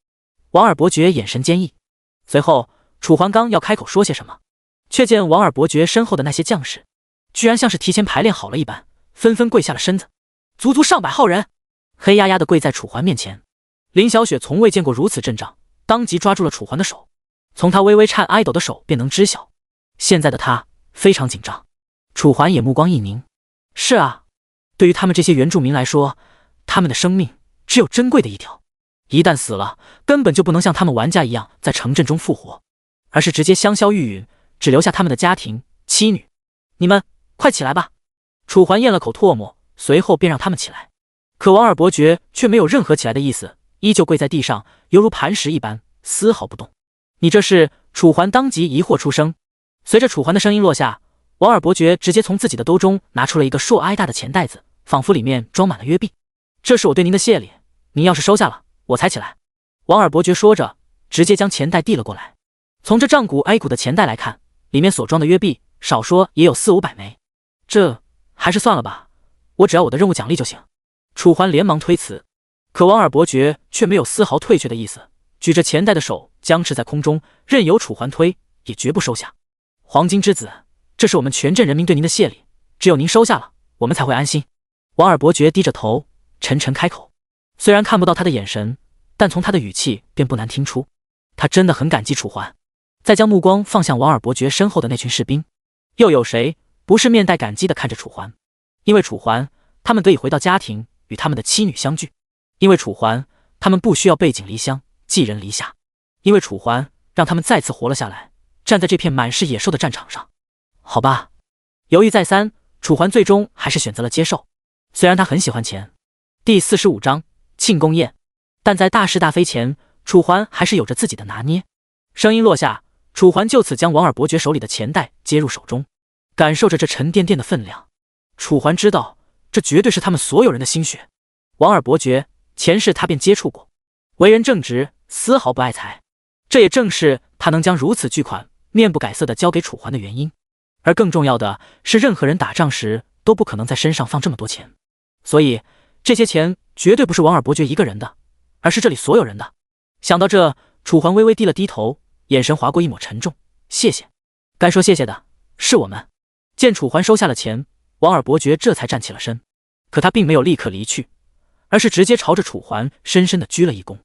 王尔伯爵眼神坚毅。随后楚环刚要开口说些什么，却见王尔伯爵身后的那些将士居然像是提前排练好了一般，纷纷跪下了身子，足足上百号人黑压压的跪在楚环面前。林小雪从未见过如此阵仗，当即抓住了楚环的手，从他微微颤挨抖的手便能知晓，现在的他非常紧张。楚环也目光一凝，是啊，对于他们这些原住民来说，他们的生命只有珍贵的一条，一旦死了，根本就不能像他们玩家一样在城镇中复活，而是直接香消玉殒，只留下他们的家庭妻女。你们快起来吧！楚环咽了口唾沫，随后便让他们起来。可王尔伯爵却没有任何起来的意思，依旧跪在地上，犹如磐石一般，丝毫不动。你这是？楚环当即疑惑出声。随着楚环的声音落下，王尔伯爵直接从自己的兜中拿出了一个硕挨大的钱袋子，仿佛里面装满了约币。这是我对您的谢礼，您要是收下了，我才起来。王尔伯爵说着，直接将钱袋递了过来。从这丈骨挨骨的钱袋来看，里面所装的约币少说也有400-500枚。这还是算了吧，我只要我的任务奖励就行。楚环连忙推辞，可王尔伯爵却没有丝毫退却的意思，举着钱袋的手僵持在空中，任由楚环推，也绝不收下。黄金之子，这是我们全镇人民对您的谢礼，只有您收下了，我们才会安心。王尔伯爵低着头，沉沉开口。虽然看不到他的眼神，但从他的语气便不难听出，他真的很感激楚环。再将目光放向王尔伯爵身后的那群士兵，又有谁不是面带感激地看着楚环？因为楚环，他们得以回到家庭，与他们的妻女相聚；因为楚环，他们不需要背井离乡，寄人篱下；因为楚环，让他们再次活了下来，站在这片满是野兽的战场上。好吧，犹豫再三，楚环最终还是选择了接受。虽然他很喜欢钱。第45章庆功宴，但在大是大非前，楚环还是有着自己的拿捏。声音落下，楚环就此将王尔伯爵手里的钱袋接入手中，感受着这沉甸甸的分量。楚环知道，这绝对是他们所有人的心血。王尔伯爵前世他便接触过，为人正直，丝毫不爱财，这也正是他能将如此巨款面不改色地交给楚环的原因。而更重要的是，任何人打仗时都不可能在身上放这么多钱，所以这些钱绝对不是王尔伯爵一个人的，而是这里所有人的。想到这，楚环微微低了低头，眼神划过一抹沉重。谢谢，该说谢谢的是我们。见楚环收下了钱，王尔伯爵这才站起了身，可他并没有立刻离去，而是直接朝着楚环深深地鞠了一躬。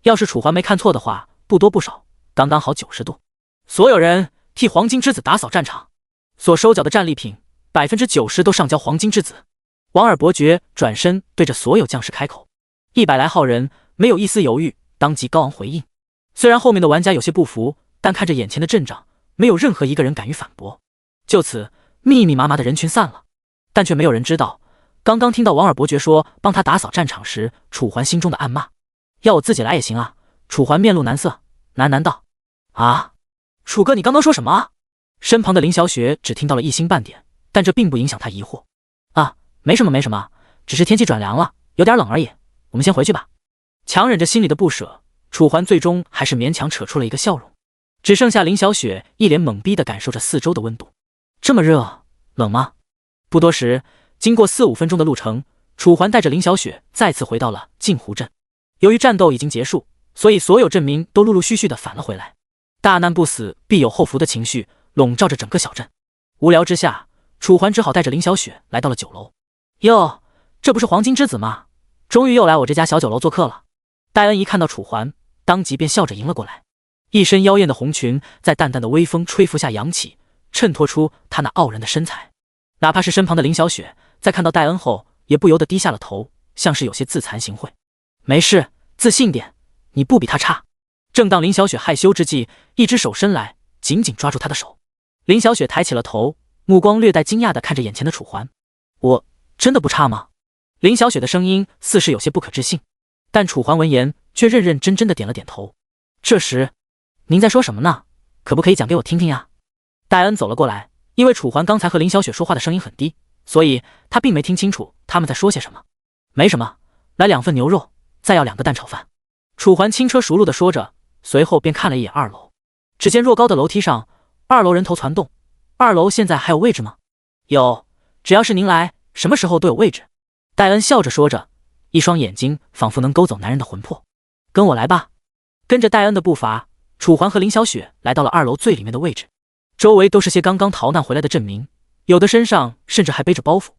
要是楚环没看错的话，不多不少，刚刚好90度。所有人替黄金之子打扫战场，所收缴的战利品90%都上交黄金之子。王尔伯爵转身对着所有将士开口，100来号人没有一丝犹豫，当即高昂回应。虽然后面的玩家有些不服，但看着眼前的阵仗，没有任何一个人敢于反驳。就此，密密麻麻的人群散了，但却没有人知道，刚刚听到王尔伯爵说帮他打扫战场时，楚环心中的暗骂。要我自己来也行啊。楚环面露难色，喃喃道：啊，楚哥，你刚刚说什么啊？身旁的林小雪只听到了一星半点，但这并不影响他疑惑。啊，没什么没什么，只是天气转凉了，有点冷而已，我们先回去吧。强忍着心里的不舍，楚环最终还是勉强扯出了一个笑容。只剩下林小雪一脸懵逼地感受着四周的温度。这么热，冷吗？不多时，经过4-5分钟的路程，楚环带着林小雪再次回到了镜湖镇。由于战斗已经结束，所以所有镇民都陆陆续续地返了回来。大难不死必有后福的情绪笼罩着整个小镇。无聊之下，楚环只好带着林小雪来到了酒楼。哟，这不是黄金之子吗？终于又来我这家小酒楼做客了。戴恩一看到楚环，当即便笑着迎了过来。一身妖艳的红裙在淡淡的微风吹拂下扬起，衬托出她那傲人的身材。哪怕是身旁的林小雪，在看到戴恩后，也不由得低下了头，像是有些自惭形秽。没事，自信点，你不比他差。正当林小雪害羞之际，一只手伸来，紧紧抓住她的手。林小雪抬起了头，目光略带惊讶地看着眼前的楚环。我真的不差吗？林小雪的声音似是有些不可置信，但楚环闻言却认认真真地点了点头。这时，您在说什么呢？可不可以讲给我听听呀？戴恩走了过来，因为楚环刚才和林小雪说话的声音很低，所以他并没听清楚他们在说些什么。没什么，来2份牛肉，再要2个蛋炒饭。楚环轻车熟路地说着，随后便看了一眼2楼。只见若高的楼梯上，2楼人头攒动。2楼现在还有位置吗？有，只要是您来，什么时候都有位置。戴恩笑着说着，一双眼睛仿佛能勾走男人的魂魄。跟我来吧。跟着戴恩的步伐，楚环和林小雪来到了2楼最里面的位置。周围都是些刚刚逃难回来的镇民，有的身上甚至还背着包袱。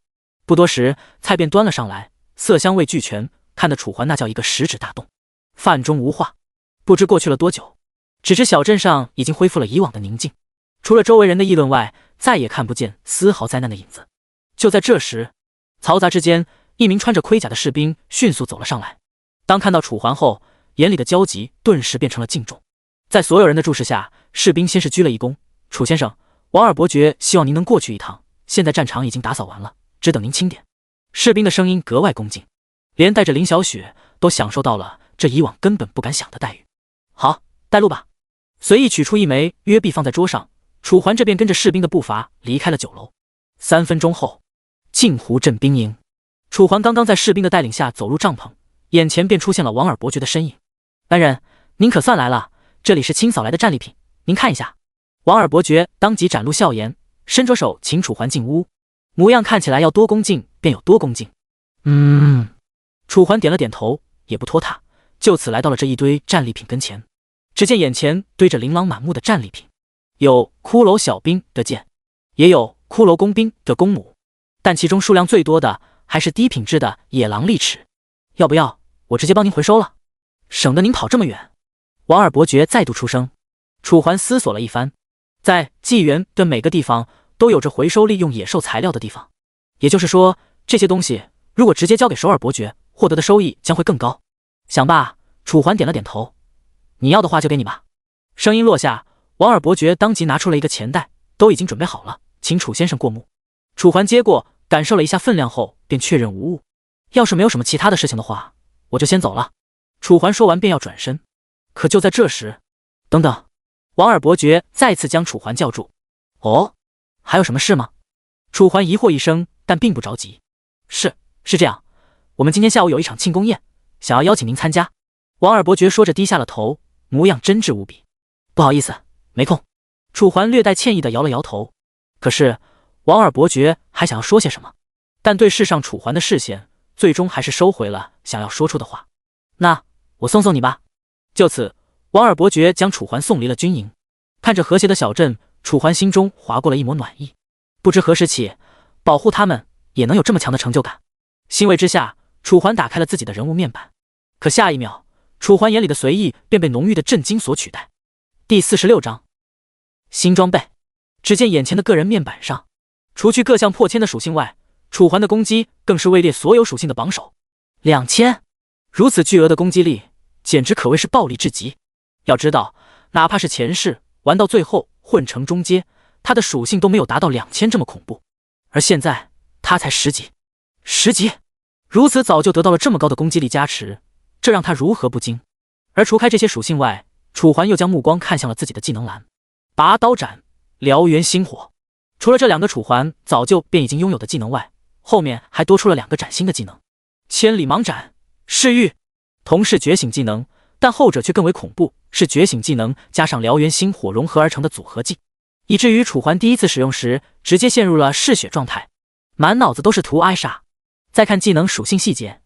不多时，菜便端了上来，色香味俱全，看得楚环那叫一个食指大动。饭中无话。不知过去了多久，只知小镇上已经恢复了以往的宁静，除了周围人的议论外，再也看不见丝毫灾难的影子。就在这时，嘈杂之间，一名穿着盔甲的士兵迅速走了上来。当看到楚环后，眼里的焦急顿时变成了敬重。在所有人的注视下，士兵先是鞠了一躬：“楚先生，王尔伯爵希望您能过去一趟，现在战场已经打扫完了，只等您钦点。”士兵的声音格外恭敬，连带着林小雪都享受到了这以往根本不敢想的待遇。好，带路吧。随意取出一枚约币放在桌上，楚环这便跟着士兵的步伐离开了酒楼。3分钟后，镜湖镇兵营，楚环刚刚在士兵的带领下走入帐篷，眼前便出现了王尔伯爵的身影。“大人，您可算来了，这里是清扫来的战利品，您看一下。”王尔伯爵当即展露笑颜，伸着手请楚环进屋，模样看起来要多恭敬便有多恭敬。楚环点了点头，也不拖沓，就此来到了这一堆战利品跟前。只见眼前堆着琳琅满目的战利品，有骷髅小兵的剑，也有骷髅工兵的弓弩，但其中数量最多的还是低品质的野狼利齿。要不要我直接帮您回收了，省得您跑这么远？王尔伯爵再度出声。楚环思索了一番，在纪元的每个地方都有着回收利用野兽材料的地方，也就是说，这些东西如果直接交给首尔伯爵，获得的收益将会更高。想罢，楚环点了点头：“你要的话就给你吧。”声音落下，王尔伯爵当即拿出了一个钱袋，都已经准备好了，请楚先生过目。楚环接过，感受了一下分量后，便确认无误。要是没有什么其他的事情的话，我就先走了。楚环说完便要转身，可就在这时，等等！王尔伯爵再次将楚环叫住。“哦，还有什么事吗？”楚环疑惑一声，但并不着急。是这样，我们今天下午有一场庆功宴，想要邀请您参加。王尔伯爵说着低下了头，模样真挚无比。“不好意思，没空。”楚环略带歉意的摇了摇头。可是王尔伯爵还想要说些什么，但对视上楚环的视线，最终还是收回了想要说出的话。“那我送你吧。”就此，王尔伯爵将楚环送离了军营。看着和谐的小镇，楚环心中划过了一抹暖意。不知何时起，保护他们也能有这么强的成就感。欣慰之下，楚环打开了自己的人物面板。可下一秒，楚环眼里的随意便被浓郁的震惊所取代。第46章新装备。只见眼前的个人面板上，除去各项破千的属性外，楚环的攻击更是位列所有属性的榜首，2000。如此巨额的攻击力，简直可谓是暴力至极。要知道，哪怕是前世玩到最后混成中阶，他的属性都没有达到2000这么恐怖，而现在他才10级，10级，如此早就得到了这么高的攻击力加持，这让他如何不惊？而除开这些属性外，楚环又将目光看向了自己的技能栏，拔刀斩、燎原星火。除了这两个楚环早就便已经拥有的技能外，后面还多出了2个崭新的技能：千里芒斩、噬域。同是觉醒技能，但后者却更为恐怖，是觉醒技能加上燎原星火融合而成的组合技，以至于楚环第一次使用时直接陷入了嗜血状态，满脑子都是图挨杀。再看技能属性细节，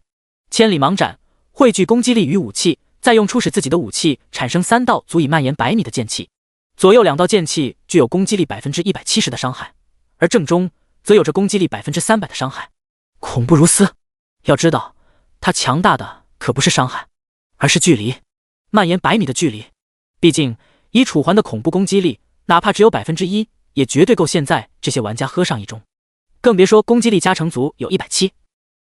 千里芒斩汇聚攻击力与武器，再用出使自己的武器产生3道足以蔓延100米的剑气，左右2道剑气具有攻击力 170% 的伤害，而正中则有着攻击力 300% 的伤害，恐怖如斯。要知道，它强大的可不是伤害，而是距离，蔓延100米的距离。毕竟以楚环的恐怖攻击力，哪怕只有 1%， 也绝对够现在这些玩家喝上一盅，更别说攻击力加成组有170，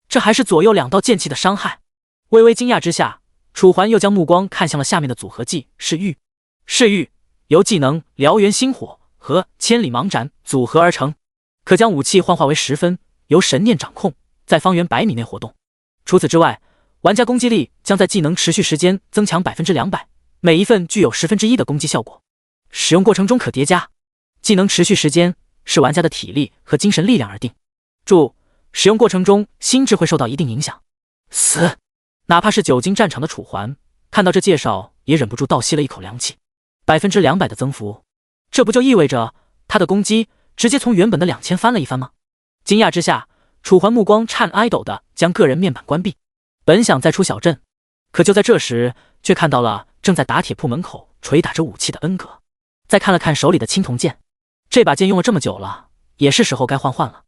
这还是左右2道剑气的伤害。微微惊讶之下，楚环又将目光看向了下面的组合技噬域。噬域由技能燎原星火和千里芒斩组合而成，可将武器幻化为10分，由神念掌控，在方圆100米内活动。除此之外，玩家攻击力将在技能持续时间增强 200%， 每一份具有1/10的攻击效果，使用过程中可叠加。技能持续时间视玩家的体力和精神力量而定，注：使用过程中心智会受到一定影响。死！哪怕是久经战场的楚环，看到这介绍也忍不住倒吸了一口凉气。200%的增幅，这不就意味着他的攻击直接从原本的2000翻了一番吗？惊讶之下，楚环目光颤哀抖的将个人面板关闭，本想再出小镇，可就在这时，却看到了正在打铁铺门口捶打着武器的恩格。再看了看手里的青铜剑，这把剑用了这么久了，也是时候该换了。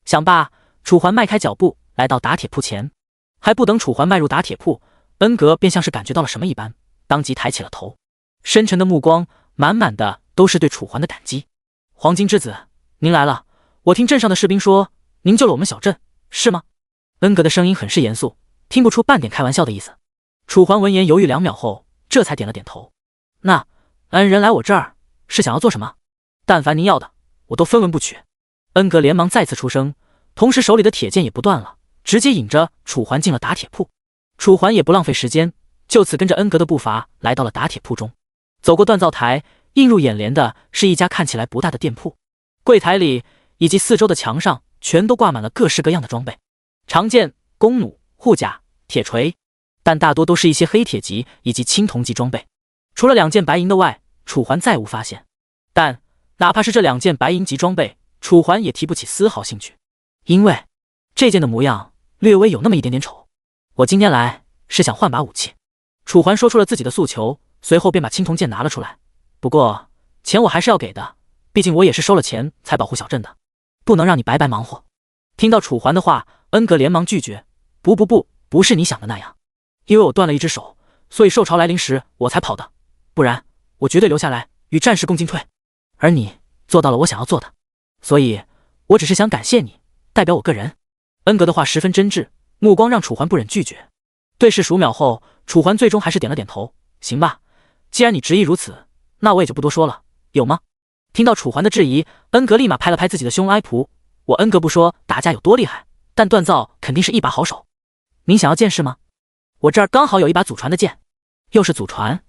想罢，楚环迈开脚步来到打铁铺前。还不等楚环迈入打铁铺，恩格便像是感觉到了什么一般，当即抬起了头，深沉的目光满满的都是对楚环的感激。黄金之子，您来了，我听镇上的士兵说您救了我们小镇，是吗？恩格的声音很是严肃，听不出半点开玩笑的意思。楚环闻言犹豫2秒后，这才点了点头。那恩人来我这儿是想要做什么？但凡您要的，我都分文不取。恩格连忙再次出声，同时手里的铁剑也不断了，直接引着楚环进了打铁铺。楚环也不浪费时间，就此跟着恩格的步伐来到了打铁铺中。走过锻造台，映入眼帘的是一家看起来不大的店铺，柜台里以及四周的墙上全都挂满了各式各样的装备，长剑、弓弩、护甲、铁锤，但大多都是一些黑铁级以及青铜级装备。除了2件白银的外，楚环再无发现。但哪怕是这2件白银级装备，楚环也提不起丝毫兴趣，因为这件的模样略微有那么一点点丑。我今天来是想换把武器。楚环说出了自己的诉求，随后便把青铜剑拿了出来。不过钱我还是要给的，毕竟我也是收了钱才保护小镇的，不能让你白白忙活。听到楚环的话，恩格连忙拒绝，不是你想的那样，因为我断了一只手，所以兽潮来临时我才跑的，不然我绝对留下来与战士共进退。而你做到了我想要做的，所以我只是想感谢你，代表我个人。恩格的话十分真挚，目光让楚环不忍拒绝。对视数秒后，楚环最终还是点了点头。行吧，既然你执意如此，那我也就不多说了，有吗？听到楚环的质疑，恩格立马拍了拍自己的胸，哀仆，我恩格不说打架有多厉害，但锻造肯定是一把好手。您想要剑士吗？我这儿刚好有一把祖传的剑。又是祖传？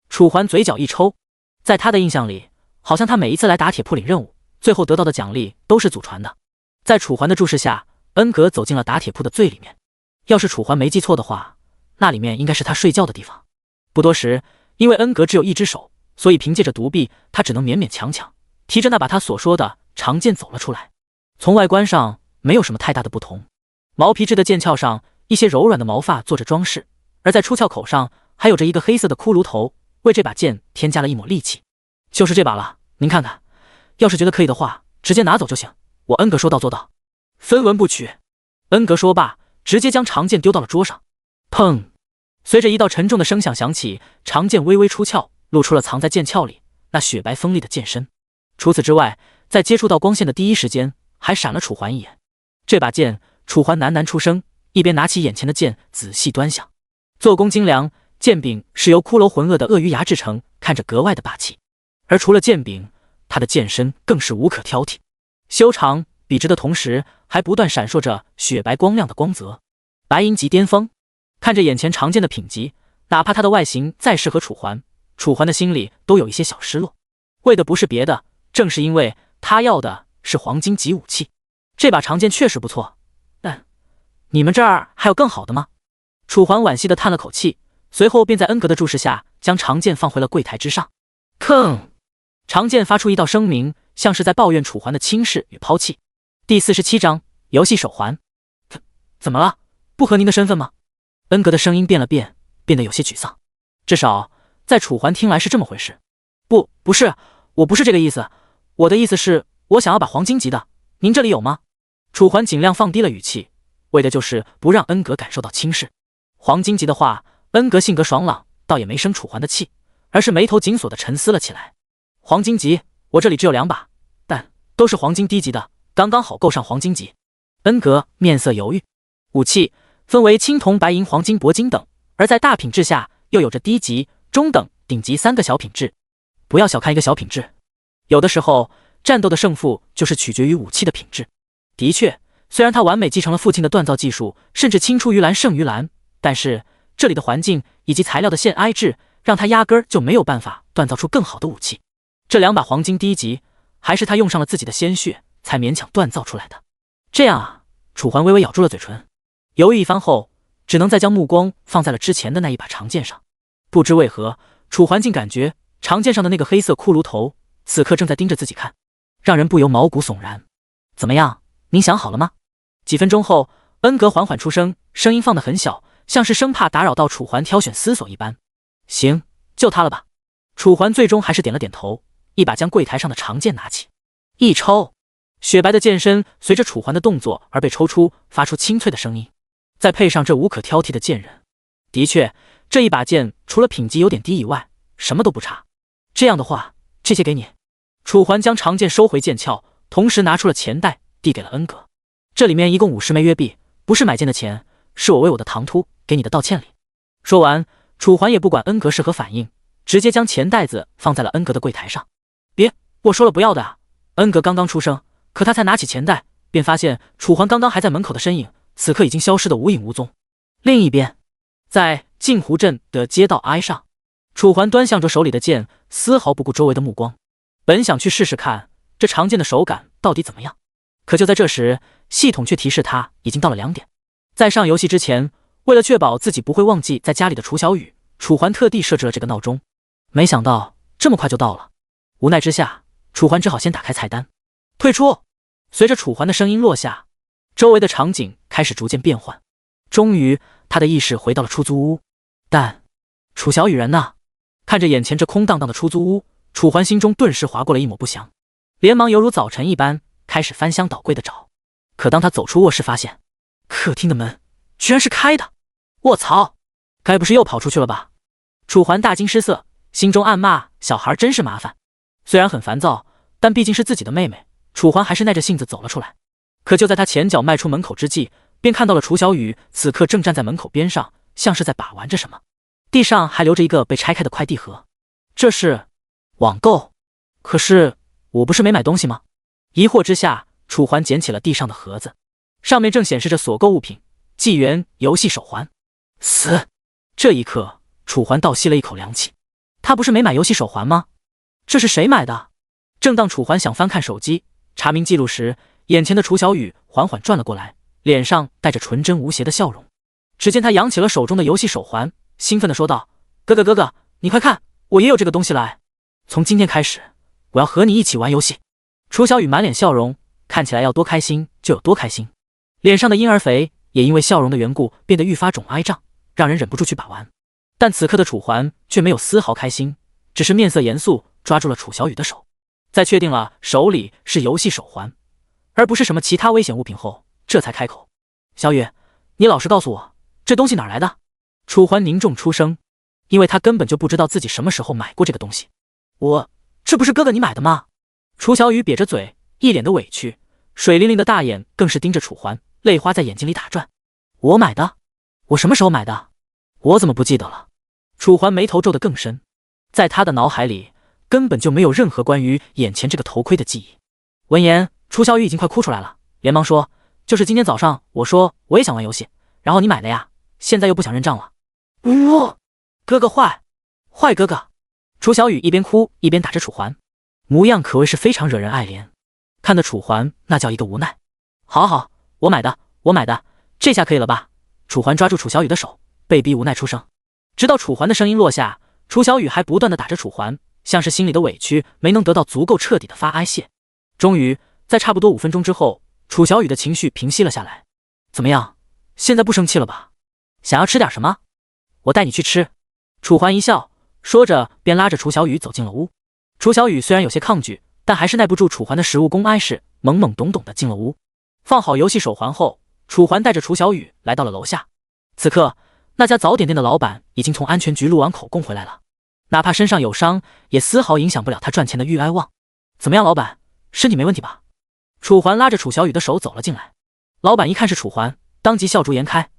楚环嘴角一抽，在他的印象里，好像他每一次来打铁铺领任务，最后得到的奖励都是祖传的。在楚环的注视下，恩格走进了打铁铺的最里面。要是楚环没记错的话，那里面应该是他睡觉的地方。不多时，因为恩格只有一只手，所以凭借着独臂，他只能勉勉强强提着那把他所说的长剑走了出来。从外观上没有什么太大的不同，毛皮质的剑鞘上一些柔软的毛发做着装饰，而在出鞘口上还有着一个黑色的骷髅头，为这把剑添加了一抹力气。就是这把了，您看看，要是觉得可以的话，直接拿走就行，我恩格说到做到，分文不取。恩格说罢，直接将长剑丢到了桌上。砰！随着一道沉重的声响响起，长剑微微出鞘，露出了藏在剑鞘里那雪白锋利的剑身。除此之外，在接触到光线的第一时间，还闪了楚环一眼。这把剑，楚环喃喃出声，一边拿起眼前的剑仔细端详。做工精良，剑柄是由骷髅魂鳄的鳄鱼牙制成，看着格外的霸气。而除了剑柄，他的剑身更是无可挑剔，修长笔直的同时，还不断闪烁着雪白光亮的光泽。白银级巅峰。看着眼前长剑的品级，哪怕它的外形再适合楚环，楚环的心里都有一些小失落。为的不是别的，正是因为他要的是黄金级武器。这把长剑确实不错，但你们这儿还有更好的吗？楚环惋惜地叹了口气，随后便在恩格的注视下将长剑放回了柜台之上。吭！长剑发出一道声鸣，像是在抱怨楚环的轻视与抛弃。第47章游戏手环。怎么了？不合您的身份吗？恩格的声音变了变，变得有些沮丧。至少在楚环听来是这么回事。不是，我不是这个意思。我的意思是，我想要把黄金级的，您这里有吗？楚环尽量放低了语气，为的就是不让恩格感受到轻视。黄金级的话，恩格性格爽朗，倒也没生楚环的气，而是眉头紧锁的沉思了起来。黄金级，我这里只有2把，但都是黄金低级的，刚刚好够上黄金级。恩格面色犹豫。武器分为青铜、白银、黄金、铂金等，而在大品质下又有着低级、中等、顶级3个小品质。不要小看一个小品质，有的时候战斗的胜负就是取决于武器的品质。的确，虽然他完美继承了父亲的锻造技术，甚至青出于蓝胜于蓝，但是这里的环境以及材料的限挨制，让他压根儿就没有办法锻造出更好的武器。这2把黄金低级，还是他用上了自己的鲜血才勉强锻造出来的。这样啊，楚环微微咬住了嘴唇。犹豫一番后，只能再将目光放在了之前的那一把长剑上。不知为何，楚环竟感觉长剑上的那个黑色骷髅头此刻正在盯着自己看，让人不由毛骨悚然。怎么样，您想好了吗？几分钟后，恩格缓缓出声，声音放得很小，像是生怕打扰到楚环挑选思索一般。行，就他了吧。楚环最终还是点了点头，一把将柜台上的长剑拿起，一抽，雪白的剑身随着楚环的动作而被抽出，发出清脆的声音。再配上这无可挑剔的剑刃，的确，这一把剑除了品级有点低以外，什么都不差。这样的话，这些给你。楚环将长剑收回剑鞘，同时拿出了钱袋，递给了恩格。这里面一共50枚约币，不是买剑的钱，是我为我的唐突给你的道歉礼。说完，楚环也不管恩格是何反应，直接将钱袋子放在了恩格的柜台上。别，我说了不要的啊！恩格刚刚出声，可他才拿起钱袋，便发现楚环刚刚还在门口的身影，此刻已经消失得无影无踪。另一边，在镜湖镇的街道挨上，楚环端详着手里的剑，丝毫不顾周围的目光。本想去试试看这长剑的手感到底怎么样，可就在这时，系统却提示他已经到了2点。在上游戏之前，为了确保自己不会忘记在家里的楚小雨，楚环特地设置了这个闹钟。没想到这么快就到了，无奈之下，楚环只好先打开菜单，退出。随着楚环的声音落下，周围的场景开始逐渐变换。终于，他的意识回到了出租屋，但楚小雨人呢？看着眼前这空荡荡的出租屋，楚环心中顿时划过了一抹不祥，连忙犹如早晨一般开始翻箱倒柜的找。可当他走出卧室，发现客厅的门居然是开的。卧槽，该不是又跑出去了吧？楚环大惊失色，心中暗骂小孩真是麻烦。虽然很烦躁，但毕竟是自己的妹妹，楚环还是耐着性子走了出来。可就在他前脚迈出门口之际，便看到了楚小雨此刻正站在门口边上，像是在把玩着什么。地上还留着一个被拆开的快递盒，这是网购？可是我不是没买东西吗？疑惑之下，楚环捡起了地上的盒子，上面正显示着所购物品：纪元游戏手环。死！这一刻，楚环倒吸了一口凉气。他不是没买游戏手环吗？这是谁买的？正当楚环想翻看手机查明记录时，眼前的楚小雨缓缓转了过来，脸上带着纯真无邪的笑容。只见他扬起了手中的游戏手环，兴奋地说道：哥哥，你快看，我也有这个东西了！从今天开始，我要和你一起玩游戏。楚小雨满脸笑容，看起来要多开心就有多开心，脸上的婴儿肥也因为笑容的缘故变得愈发肿挨胀，让人忍不住去把玩。但此刻的楚环却没有丝毫开心，只是面色严肃，抓住了楚小雨的手。在确定了手里是游戏手环，而不是什么其他危险物品后，这才开口：小雨，你老实告诉我，这东西哪来的？楚环凝重出声，因为他根本就不知道自己什么时候买过这个东西。这不是哥哥你买的吗？楚小雨瘪着嘴，一脸的委屈，水灵灵的大眼更是盯着楚环，泪花在眼睛里打转。我买的？我什么时候买的？我怎么不记得了？楚环眉头皱得更深，在他的脑海里根本就没有任何关于眼前这个头盔的记忆。闻言，楚小雨已经快哭出来了，连忙说：就是今天早上我说我也想玩游戏，然后你买了呀，现在又不想认账了。哥哥坏哥哥！楚小雨一边哭一边打着楚环，模样可谓是非常惹人爱怜，看得楚环那叫一个无奈。好，我买的，这下可以了吧？楚环抓住楚小雨的手，被逼无奈出声。直到楚环的声音落下，楚小雨还不断地打着楚环，像是心里的委屈没能得到足够彻底的发泄。终于在差不多5分钟之后，楚小雨的情绪平息了下来。怎么样，现在不生气了吧？想要吃点什么？我带你去吃。楚环一笑，说着便拉着楚小雨走进了屋。楚小雨虽然有些抗拒，但还是耐不住楚环的食物公哀式，懵懵懂懂地进了屋。放好游戏手环后，楚环带着楚小雨来到了楼下。此刻那家早点店的老板已经从安全局录完口供回来了，哪怕身上有伤，也丝毫影响不了他赚钱的欲哀望。怎么样，老板，身体没问题吧？楚环拉着楚小雨的手走了进来。老板一看是楚环，当即笑逐颜开：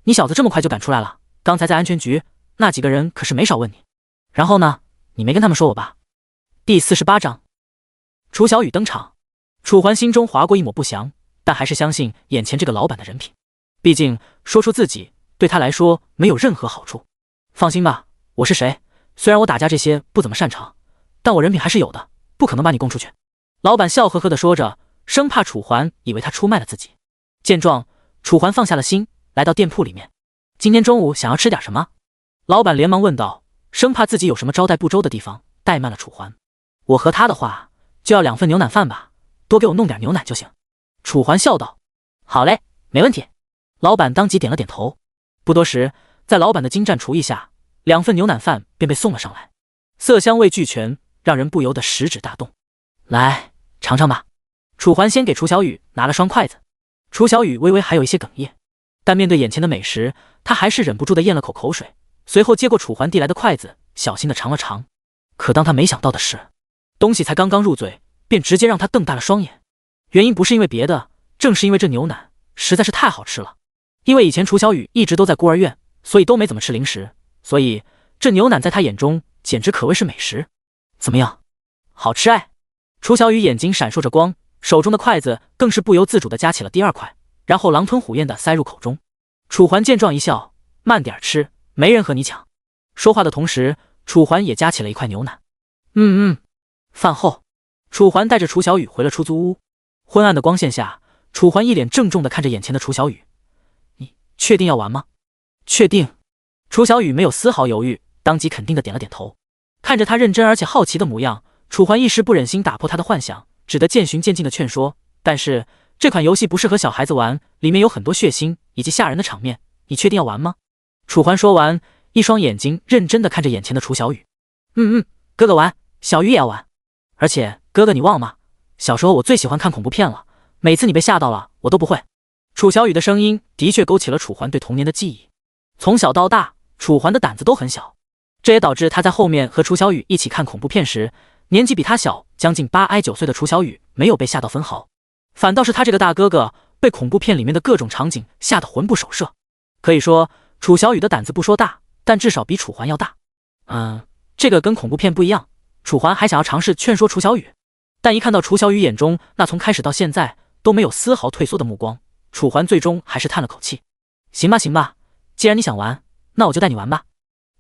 你小子这么快就赶出来了，刚才在安全局那几个人可是没少问你。然后呢，你没跟他们说我吧？第48章楚小雨登场。楚环心中划过一抹不祥，但还是相信眼前这个老板的人品，毕竟说出自己对他来说没有任何好处。放心吧，我是谁？虽然我打架这些不怎么擅长，但我人品还是有的，不可能把你供出去。老板笑呵呵地说着，生怕楚环以为他出卖了自己。见状，楚环放下了心，来到店铺里面。今天中午想要吃点什么？老板连忙问道，生怕自己有什么招待不周的地方，怠慢了楚环。我和他的话就要2份牛腩饭吧，多给我弄点牛奶就行。楚环笑道：好嘞，没问题。老板当即点了点头。不多时，在老板的精湛厨艺下，2份牛腩饭便被送了上来，色香味俱全，让人不由得食指大动。来，尝尝吧。楚环先给楚小雨拿了双筷子，楚小雨微微还有一些哽咽。但面对眼前的美食，他还是忍不住的咽了口水，随后接过楚环递来的筷子，小心的尝了尝。可当他没想到的是，东西才刚刚入嘴，便直接让他瞪大了双眼。原因不是因为别的，正是因为这牛腩实在是太好吃了。因为以前楚小雨一直都在孤儿院，所以都没怎么吃零食，所以这牛腩在他眼中简直可谓是美食。怎么样，好吃哎？楚小雨眼睛闪烁着光，手中的筷子更是不由自主地夹起了第2块，然后狼吞虎咽地塞入口中。楚环见状一笑，慢点吃，没人和你抢。说话的同时，楚环也夹起了一块牛腩。饭后，楚环带着楚小雨回了出租屋。昏暗的光线下，楚环一脸郑重地看着眼前的楚小雨。你确定要玩吗？确定。楚小雨没有丝毫犹豫，当即肯定地点了点头。看着他认真而且好奇的模样，楚环一时不忍心打破他的幻想，只得渐行渐近地劝说。但是这款游戏不适合小孩子玩，里面有很多血腥以及吓人的场面，你确定要玩吗？楚环说完，一双眼睛认真地看着眼前的楚小雨。哥哥玩，小鱼也要玩。而且哥哥你忘了吗？小时候我最喜欢看恐怖片了，每次你被吓到了，我都不会。楚小雨的声音的确勾起了楚环对童年的记忆。从小到大，楚环的胆子都很小，这也导致他在后面和楚小雨一起看恐怖片时，年纪比他小将近8挨9岁的楚小雨没有被吓到分毫，反倒是他这个大哥哥被恐怖片里面的各种场景吓得魂不守舍。可以说楚小雨的胆子不说大，但至少比楚环要大。这个跟恐怖片不一样，楚环还想要尝试劝说楚小雨，但一看到楚小雨眼中那从开始到现在都没有丝毫退缩的目光，楚环最终还是叹了口气。行吧，既然你想玩，那我就带你玩吧。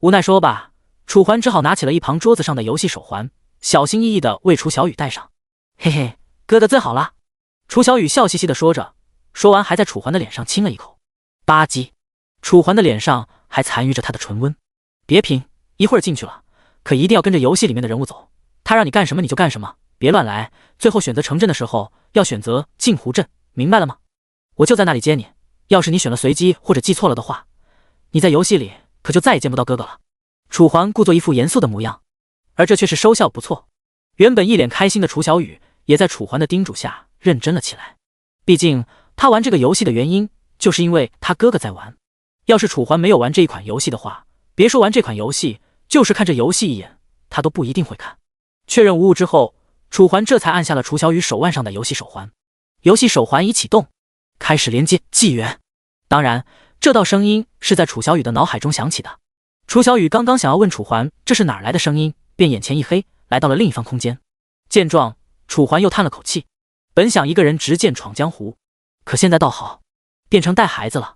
无奈说罢，楚环只好拿起了一旁桌子上的游戏手环，小心翼翼地为楚小雨戴上。嘿嘿，哥哥最好了。楚小雨笑嘻嘻地说着，说完还在楚环的脸上亲了一口。吧唧，楚环的脸上还残余着他的唇温。别拼，一会儿进去了，可一定要跟着游戏里面的人物走，他让你干什么你就干什么，别乱来。最后选择城镇的时候要选择镜湖镇，明白了吗？我就在那里接你，要是你选了随机或者记错了的话，你在游戏里可就再也见不到哥哥了。楚环故作一副严肃的模样，而这却是收效不错。原本一脸开心的楚小雨也在楚环的叮嘱下认真了起来。毕竟他玩这个游戏的原因就是因为他哥哥在玩，要是楚环没有玩这一款游戏的话，别说玩这款游戏，就是看这游戏一眼他都不一定会看。确认无误之后，楚环这才按下了楚小雨手腕上的游戏手环。游戏手环已启动，开始连接纪元。当然这道声音是在楚小雨的脑海中响起的。楚小雨刚刚想要问楚环这是哪儿来的声音，便眼前一黑，来到了另一方空间。见状，楚环又叹了口气，本想一个人直剑闯江湖，可现在倒好，变成带孩子了。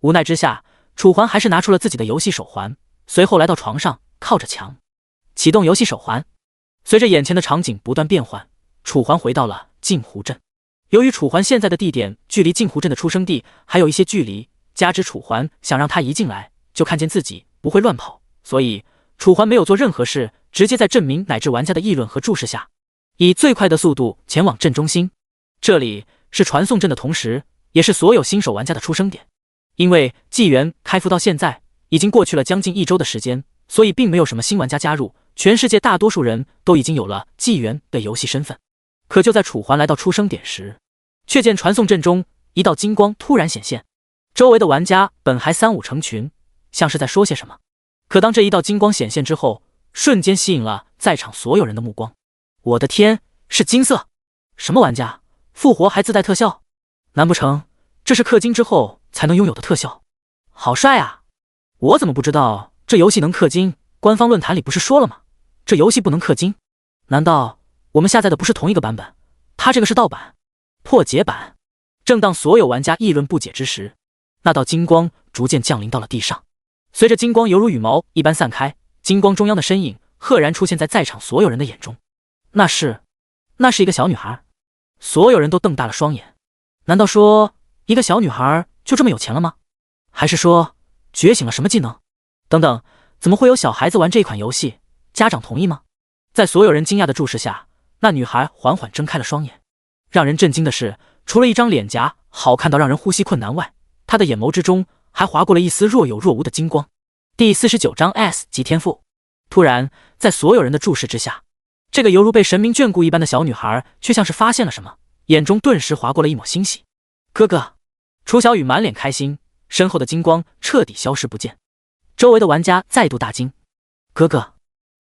无奈之下，楚环还是拿出了自己的游戏手环，随后来到床上，靠着墙启动游戏手环。随着眼前的场景不断变换，楚环回到了镜湖镇。由于楚环现在的地点距离镜湖镇的出生地还有一些距离，加之楚环想让他一进来就看见自己不会乱跑，所以楚环没有做任何事，直接在镇民乃至玩家的议论和注视下，以最快的速度前往镇中心。这里是传送阵的同时，也是所有新手玩家的出生点。因为纪元开服到现在已经过去了将近1周的时间，所以并没有什么新玩家加入，全世界大多数人都已经有了纪元的游戏身份。可就在楚环来到出生点时，却见传送阵中一道金光突然显现，周围的玩家本还3、5成群，像是在说些什么。可当这一道金光显现之后，瞬间吸引了在场所有人的目光。我的天，是金色！什么玩家复活还自带特效？难不成这是氪金之后才能拥有的特效？好帅啊！我怎么不知道这游戏能氪金？官方论坛里不是说了吗？这游戏不能氪金？难道我们下载的不是同一个版本？它这个是盗版、破解版。正当所有玩家议论不解之时，那道金光逐渐降临到了地上。随着金光犹如羽毛一般散开，金光中央的身影赫然出现在场所有人的眼中。那是一个小女孩。所有人都瞪大了双眼。难道说一个小女孩就这么有钱了吗？还是说觉醒了什么技能？等等，怎么会有小孩子玩这款游戏？家长同意吗？在所有人惊讶的注视下，那女孩缓缓睁开了双眼。让人震惊的是，除了一张脸颊好看到让人呼吸困难外，她的眼眸之中还划过了一丝若有若无的金光。第49章 S 级天赋。突然，在所有人的注视之下，这个犹如被神明眷顾一般的小女孩却像是发现了什么，眼中顿时划过了一抹欣喜。哥哥！楚小雨满脸开心，身后的金光彻底消失不见。周围的玩家再度大惊：哥哥，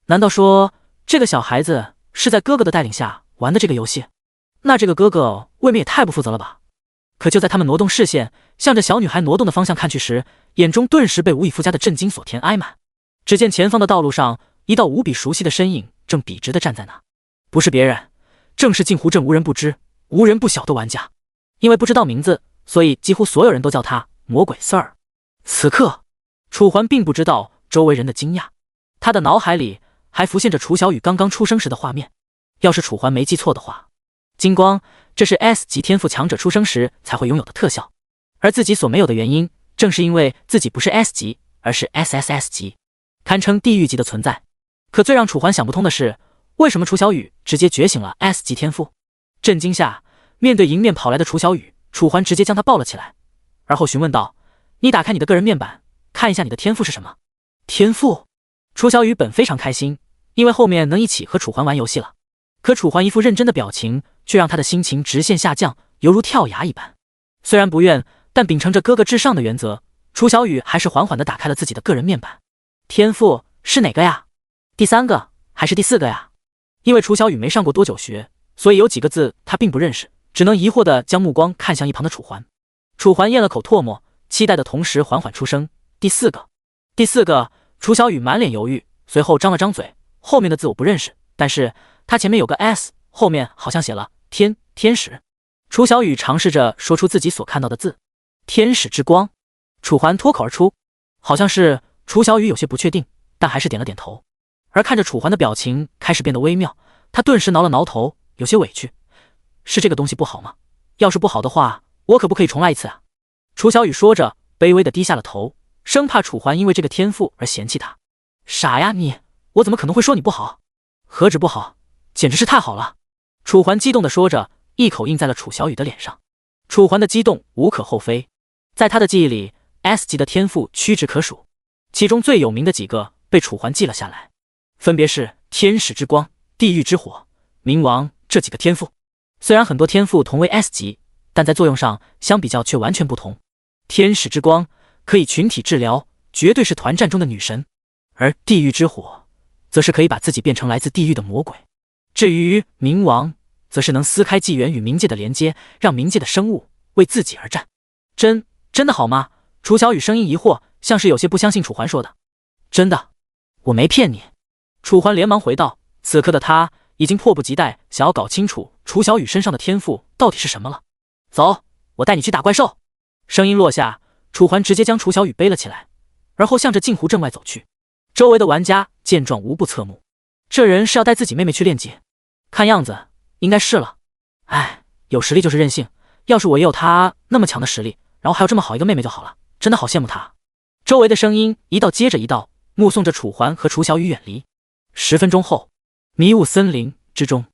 难道说这个小孩子是在哥哥的带领下玩的这个游戏？那这个哥哥未免也太不负责了吧？可就在他们挪动视线，向着小女孩挪动的方向看去时，眼中顿时被无以复加的震惊所填挨满。只见前方的道路上，一道无比熟悉的身影正笔直地站在那，不是别人，正是镜湖镇无人不知、无人不晓的玩家。因为不知道名字，所以几乎所有人都叫他魔鬼 Sir。此刻，楚环并不知道周围人的惊讶，他的脑海里还浮现着楚小雨刚刚出生时的画面。要是楚环没记错的话，金光，这是 S 级天赋强者出生时才会拥有的特效，而自己所没有的原因，正是因为自己不是 S 级，而是 SSS 级，堪称地狱级的存在。可最让楚环想不通的是，为什么楚小雨直接觉醒了 S 级天赋？震惊下，面对迎面跑来的楚小雨，楚环直接将他抱了起来，而后询问道：你打开你的个人面板，看一下你的天赋是什么？天赋？楚小雨本非常开心，因为后面能一起和楚环玩游戏了。可楚环一副认真的表情，却让他的心情直线下降，犹如跳崖一般。虽然不愿，但秉承着哥哥至上的原则，楚小雨还是缓缓地打开了自己的个人面板。天赋是哪个呀？第3个还是第4个呀？因为楚小雨没上过多久学，所以有几个字他并不认识，只能疑惑地将目光看向一旁的楚环。楚环咽了口唾沫，期待的同时缓缓出声：第4个。第4个。楚小雨满脸犹豫，随后张了张嘴，后面的字我不认识，但是他前面有个 S， 后面好像写了天使。楚小雨尝试着说出自己所看到的字：天使之光。楚环脱口而出，好像是。楚小雨有些不确定，但还是点了点头。而看着楚环的表情开始变得微妙，他顿时挠了挠头，有些委屈：是这个东西不好吗？要是不好的话，我可不可以重来一次啊？楚小雨说着，卑微地低下了头，生怕楚环因为这个天赋而嫌弃他。傻呀你，我怎么可能会说你不好？何止不好，简直是太好了！楚环激动地说着，一口印在了楚小雨的脸上。楚环的激动无可厚非，在他的记忆里 ，S 级的天赋屈指可数，其中最有名的几个被楚环记了下来，分别是天使之光、地狱之火、冥王这几个天赋。虽然很多天赋同为 S 级，但在作用上相比较却完全不同。天使之光可以群体治疗，绝对是团战中的女神；而地狱之火，则是可以把自己变成来自地狱的魔鬼。至于冥王，则是能撕开纪元与冥界的连接，让冥界的生物为自己而战。真的好吗？楚小雨声音疑惑，像是有些不相信楚环说的。真的，我没骗你。楚环连忙回道，此刻的他已经迫不及待想要搞清楚楚小雨身上的天赋到底是什么了。走，我带你去打怪兽。声音落下，楚环直接将楚小雨背了起来，而后向着镜湖镇外走去。周围的玩家见状无不侧目，这人是要带自己妹妹去练级？看样子应该是了。哎，有实力就是任性，要是我也有他那么强的实力，然后还有这么好一个妹妹就好了，真的好羡慕他。周围的声音一道接着一道，目送着楚环和楚小雨远离。10分钟后，迷雾森林之中，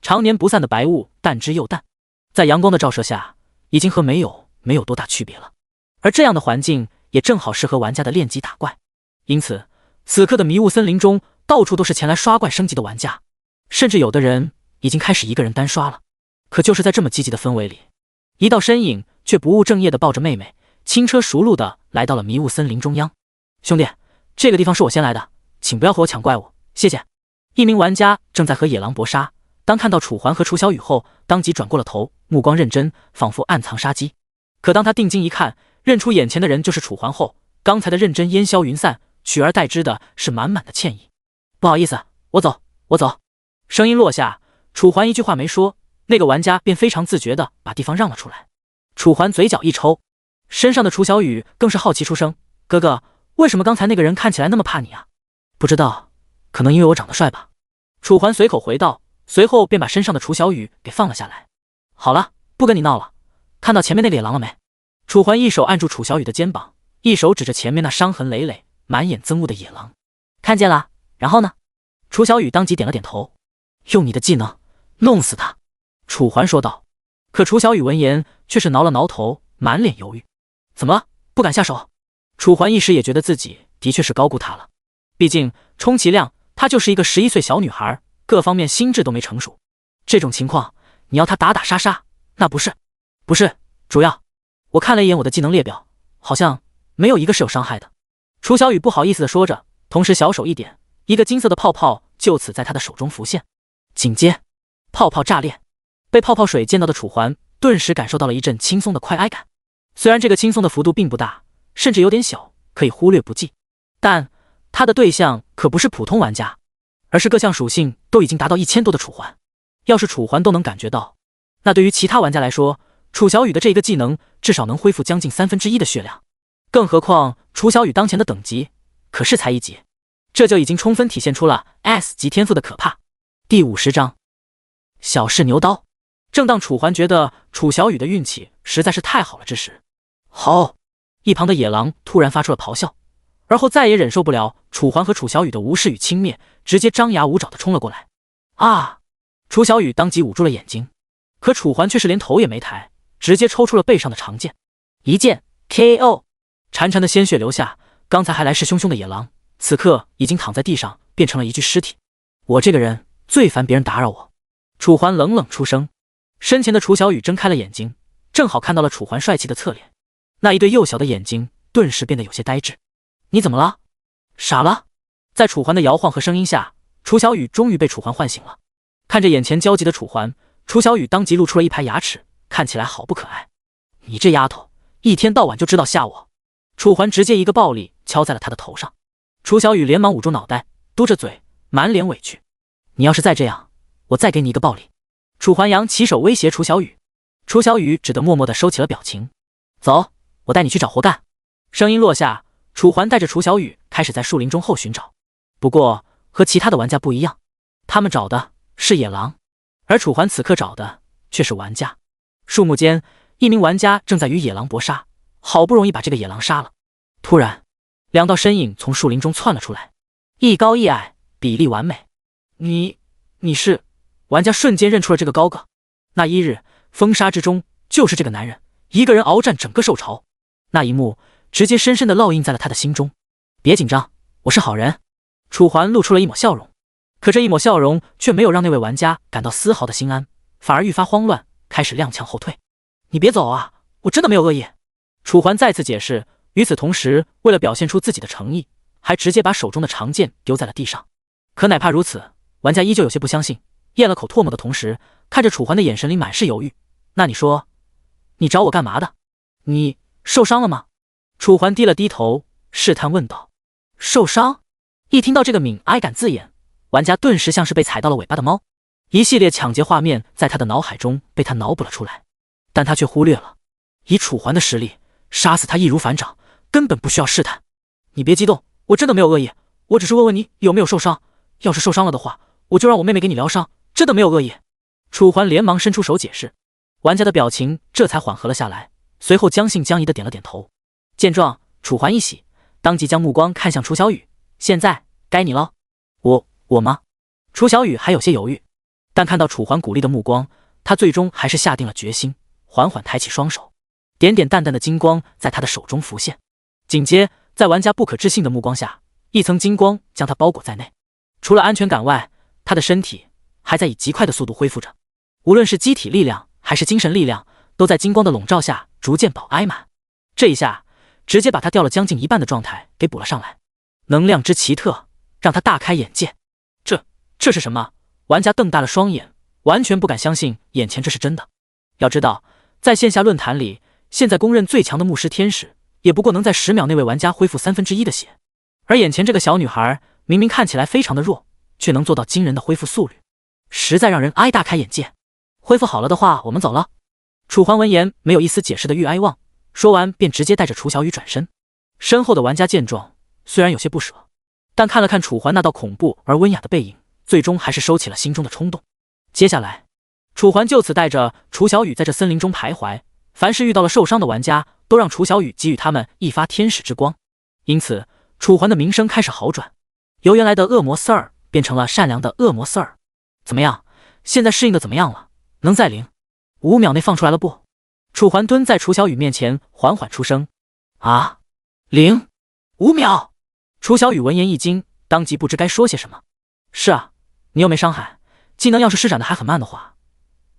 常年不散的白雾淡之又淡，在阳光的照射下，已经和没有多大区别了。而这样的环境也正好适合玩家的练级打怪，因此此刻的迷雾森林中到处都是前来刷怪升级的玩家，甚至有的人已经开始一个人单刷了。可就是在这么积极的氛围里，一道身影却不务正业地抱着妹妹，轻车熟路地来到了迷雾森林中央。兄弟，这个地方是我先来的，请不要和我抢怪物，谢谢。一名玩家正在和野狼搏杀，当看到楚环和楚小雨后，当即转过了头，目光认真，仿佛暗藏杀机。可当他定睛一看，认出眼前的人就是楚环后，刚才的认真烟消云散，取而代之的是满满的歉意。不好意思，我走。声音落下，楚环一句话没说，那个玩家便非常自觉地把地方让了出来。楚环嘴角一抽，身上的楚小雨更是好奇出声：哥哥，为什么刚才那个人看起来那么怕你啊？不知道，可能因为我长得帅吧。楚环随口回道，随后便把身上的楚小雨给放了下来。好了，不跟你闹了，看到前面那野狼了没？楚环一手按住楚小雨的肩膀，一手指着前面那伤痕累累、满眼憎恶的野狼。看见了，然后呢？楚小雨当即点了点头。用你的技能弄死他，楚环说道。可楚小雨闻言却是挠了挠头，满脸犹豫。怎么了？不敢下手？楚环一时也觉得自己的确是高估他了，毕竟充其量她就是一个11岁小女孩，各方面心智都没成熟。这种情况你要她打打杀杀，那不是，主要我看了一眼我的技能列表，好像没有一个是有伤害的。楚小雨不好意思地说着，同时小手一点，一个金色的泡泡就此在他的手中浮现。紧接泡泡炸裂，被泡泡水溅到的楚环顿时感受到了一阵轻松的快哀感。虽然这个轻松的幅度并不大，甚至有点小，可以忽略不计，但他的对象可不是普通玩家，而是各项属性都已经达到1000多的楚环。要是楚环都能感觉到，那对于其他玩家来说，楚小雨的这一个技能至少能恢复将近1/3的血量。更何况楚小雨当前的等级可是才1级，这就已经充分体现出了 S 级天赋的可怕。第50章小试牛刀。正当楚环觉得楚小雨的运气实在是太好了之时，吼！一旁的野狼突然发出了咆哮，而后再也忍受不了楚环和楚小雨的无视与轻蔑，直接张牙舞爪的冲了过来。啊！楚小雨当即捂住了眼睛，可楚环却是连头也没抬，直接抽出了背上的长剑，一剑 KO。 潺潺的鲜血流下，刚才还来势汹汹的野狼此刻已经躺在地上，变成了一具尸体。我这个人最烦别人打扰我。楚环冷冷出声。身前的楚小雨睁开了眼睛，正好看到了楚环帅气的侧脸，那一对幼小的眼睛顿时变得有些呆滞。你怎么了？傻了？在楚环的摇晃和声音下，楚小雨终于被楚环唤醒了。看着眼前焦急的楚环，楚小雨当即露出了一排牙齿，看起来好不可爱。你这丫头，一天到晚就知道吓我。楚环直接一个暴力敲在了他的头上。楚小雨连忙捂住脑袋，嘟着嘴，满脸委屈。你要是再这样，我再给你一个暴力。楚环扬起手威胁楚小雨，楚小雨只得默默地收起了表情。走，我带你去找活干。声音落下，楚环带着楚小雨开始在树林中后寻找。不过和其他的玩家不一样，他们找的是野狼，而楚环此刻找的却是玩家。树木间，一名玩家正在与野狼搏杀，好不容易把这个野狼杀了。突然，两道身影从树林中窜了出来，一高一矮，比例完美。你是？玩家瞬间认出了这个高个。那一日风沙之中，就是这个男人一个人鏖战整个兽巢，那一幕直接深深地烙印在了他的心中。别紧张，我是好人。楚环露出了一抹笑容，可这一抹笑容却没有让那位玩家感到丝毫的心安，反而愈发慌乱，开始踉跄后退。你别走啊，我真的没有恶意。楚环再次解释，与此同时，为了表现出自己的诚意，还直接把手中的长剑丢在了地上。可哪怕如此，玩家依旧有些不相信，咽了口唾沫的同时，看着楚环的眼神里满是犹豫。那你说，你找我干嘛的？你受伤了吗？楚环低了低头，试探问道。受伤？一听到这个敏感字眼，玩家顿时像是被踩到了尾巴的猫，一系列抢劫画面在他的脑海中被他脑补了出来，但他却忽略了，以楚环的实力，杀死他易如反掌，根本不需要试探。你别激动，我真的没有恶意，我只是问问你有没有受伤，要是受伤了的话，我就让我妹妹给你疗伤，真的没有恶意。楚环连忙伸出手解释，玩家的表情这才缓和了下来，随后将信将疑的点了点头。见状，楚环一喜，当即将目光看向楚小雨，现在该你了。我吗？楚小雨还有些犹豫，但看到楚环鼓励的目光，他最终还是下定了决心，缓缓抬起双手，点点淡淡的金光在他的手中浮现。紧接在玩家不可置信的目光下，一层金光将他包裹在内。除了安全感外，他的身体还在以极快的速度恢复着，无论是机体力量还是精神力量，都在金光的笼罩下逐渐饱挨满。这一下直接把他掉了将近一半的状态给补了上来，能量之奇特让他大开眼界。这是什么？玩家瞪大了双眼，完全不敢相信眼前这是真的。要知道，在线下论坛里，现在公认最强的牧师天使也不过能在10秒内为玩家恢复1/3的血，而眼前这个小女孩明明看起来非常的弱，却能做到惊人的恢复速率，实在让人大开眼界。恢复好了的话，我们走了。楚环闻言没有一丝解释的欲哀望，说完便直接带着楚小雨转身。身后的玩家见状，虽然有些不舍，但看了看楚环那道恐怖而温雅的背影，最终还是收起了心中的冲动。接下来，楚环就此带着楚小雨在这森林中徘徊，凡是遇到了受伤的玩家，都让楚小雨给予他们一发天使之光。因此，楚环的名声开始好转，由原来的恶魔 Sir 变成了善良的恶魔 Sir。怎么样？现在适应的怎么样了？能在5秒内放出来了不？楚环蹲在楚小雨面前，缓缓出声。啊，5秒！楚小雨闻言一惊，当即不知该说些什么。是啊，你又没伤害，技能要是施展的还很慢的话，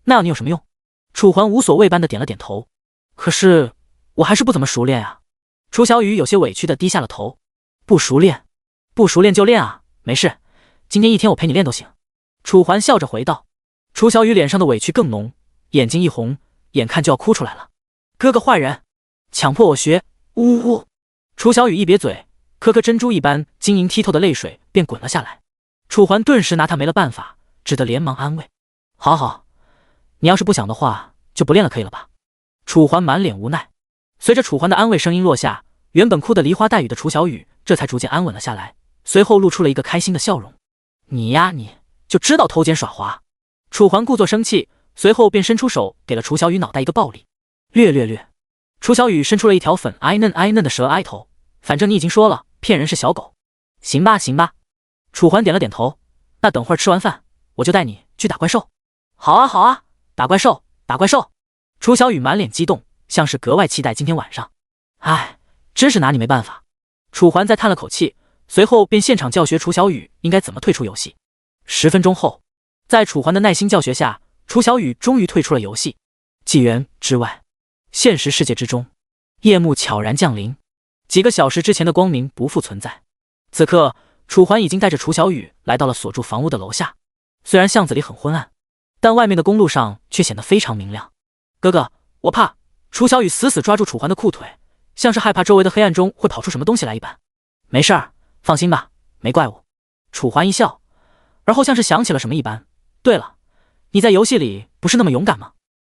那要你有什么用？楚环无所谓般的点了点头。可是我还是不怎么熟练啊。楚小雨有些委屈的低下了头。不熟练，不熟练就练啊，没事，今天一天我陪你练都行。楚环笑着回道。楚小雨脸上的委屈更浓，眼睛一红，眼看就要哭出来了。哥哥坏人，强迫我学，呜呜呜！楚小雨一瘪嘴，颗颗珍珠一般晶莹剔透的泪水便滚了下来。楚环顿时拿他没了办法，只得连忙安慰：好好，你要是不想的话，就不练了，可以了吧？楚环满脸无奈。随着楚环的安慰声音落下，原本哭得梨花带雨的楚小雨这才逐渐安稳了下来，随后露出了一个开心的笑容。你呀，你就知道偷奸耍滑！楚环故作生气，随后便伸出手给了楚小雨脑袋一个暴力。略略略，楚小雨伸出了一条粉挨嫩挨嫩的蛇挨头。反正你已经说了，骗人是小狗。行吧行吧。楚环点了点头。那等会儿吃完饭，我就带你去打怪兽。好啊好啊，打怪兽打怪兽。楚小雨满脸激动，像是格外期待今天晚上。唉，真是拿你没办法。楚环再叹了口气，随后便现场教学楚小雨应该怎么退出游戏。10分钟后，在楚环的耐心教学下，楚小雨终于退出了游戏。纪元之外，现实世界之中，夜幕悄然降临，几个小时之前的光明不复存在。此刻，楚环已经带着楚小雨来到了所住房屋的楼下。虽然巷子里很昏暗，但外面的公路上却显得非常明亮。哥哥，我怕。楚小雨死死抓住楚环的裤腿，像是害怕周围的黑暗中会跑出什么东西来一般。没事儿，放心吧，没怪物。楚环一笑，而后像是想起了什么一般。对了，你在游戏里不是那么勇敢吗？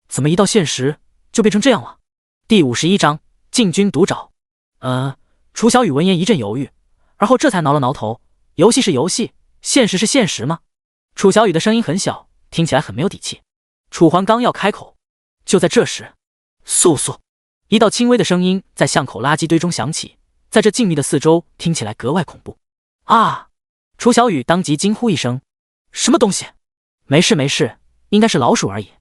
怎么一到现实就变成这样了？第51章进军独沼。楚小雨闻言一阵犹豫，而后这才挠了挠头。游戏是游戏，现实是现实吗？楚小雨的声音很小，听起来很没有底气。楚环刚要开口，就在这时，簌簌，一道轻微的声音在巷口垃圾堆中响起，在这静谧的四周听起来格外恐怖。啊！楚小雨当即惊呼一声：什么东西？没事没事，应该是老鼠而已。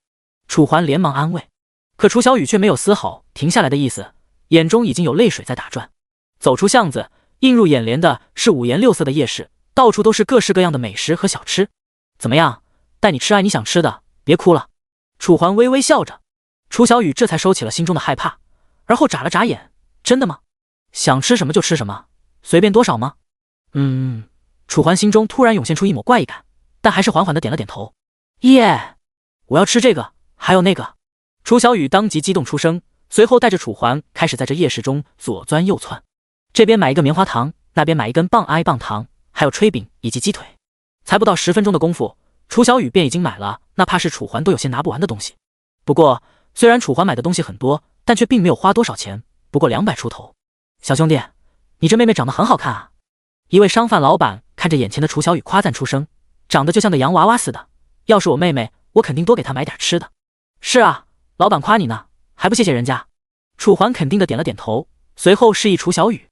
楚环连忙安慰，可楚小雨却没有丝毫停下来的意思，眼中已经有泪水在打转。走出巷子，映入眼帘的是五颜六色的夜市，到处都是各式各样的美食和小吃。怎么样，带你吃爱你想吃的，别哭了。楚环微微笑着。楚小雨这才收起了心中的害怕，而后眨了眨眼。真的吗？想吃什么就吃什么，随便多少吗？楚环心中突然涌现出一抹怪异感，但还是缓缓地点了点头。耶，我要吃这个，还有那个。楚小雨当即激动出声，随后带着楚环开始在这夜市中左钻右窜，这边买一个棉花糖，那边买一根棒挨棒糖，还有炊饼以及鸡腿。才不到10分钟的功夫，楚小雨便已经买了那怕是楚环都有些拿不完的东西。不过虽然楚环买的东西很多，但却并没有花多少钱，不过200出头。小兄弟，你这妹妹长得很好看啊。一位商贩老板看着眼前的楚小雨夸赞出声，长得就像个洋娃娃似的，要是我妹妹，我肯定多给她买点吃的。是啊，老板夸你呢，还不谢谢人家？楚环肯定的点了点头，随后示意楚小雨。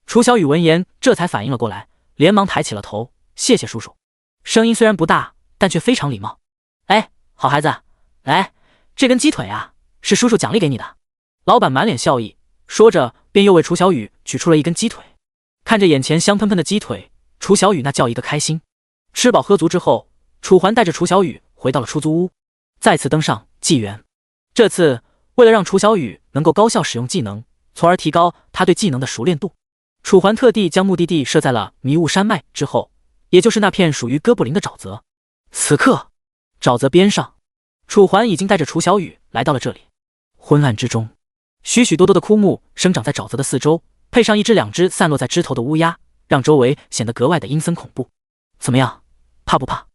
楚小雨闻言这才反应了过来，连忙抬起了头，谢谢叔叔。声音虽然不大，但却非常礼貌。哎，好孩子，来，这根鸡腿啊，是叔叔奖励给你的。老板满脸笑意，说着便又为楚小雨取出了一根鸡腿。看着眼前香喷喷的鸡腿，楚小雨那叫一个开心。吃饱喝足之后，楚环带着楚小雨回到了出租屋，再次登上纪元。这次为了让楚小雨能够高效使用技能，从而提高他对技能的熟练度，楚环特地将目的地设在了迷雾山脉之后，也就是那片属于哥布林的沼泽。此刻沼泽边上，楚环已经带着楚小雨来到了这里。昏暗之中，许许多多的枯木生长在沼泽的四周，配上一只两只散落在枝头的乌鸦，让周围显得格外的阴森恐怖。怎么样，怕不怕？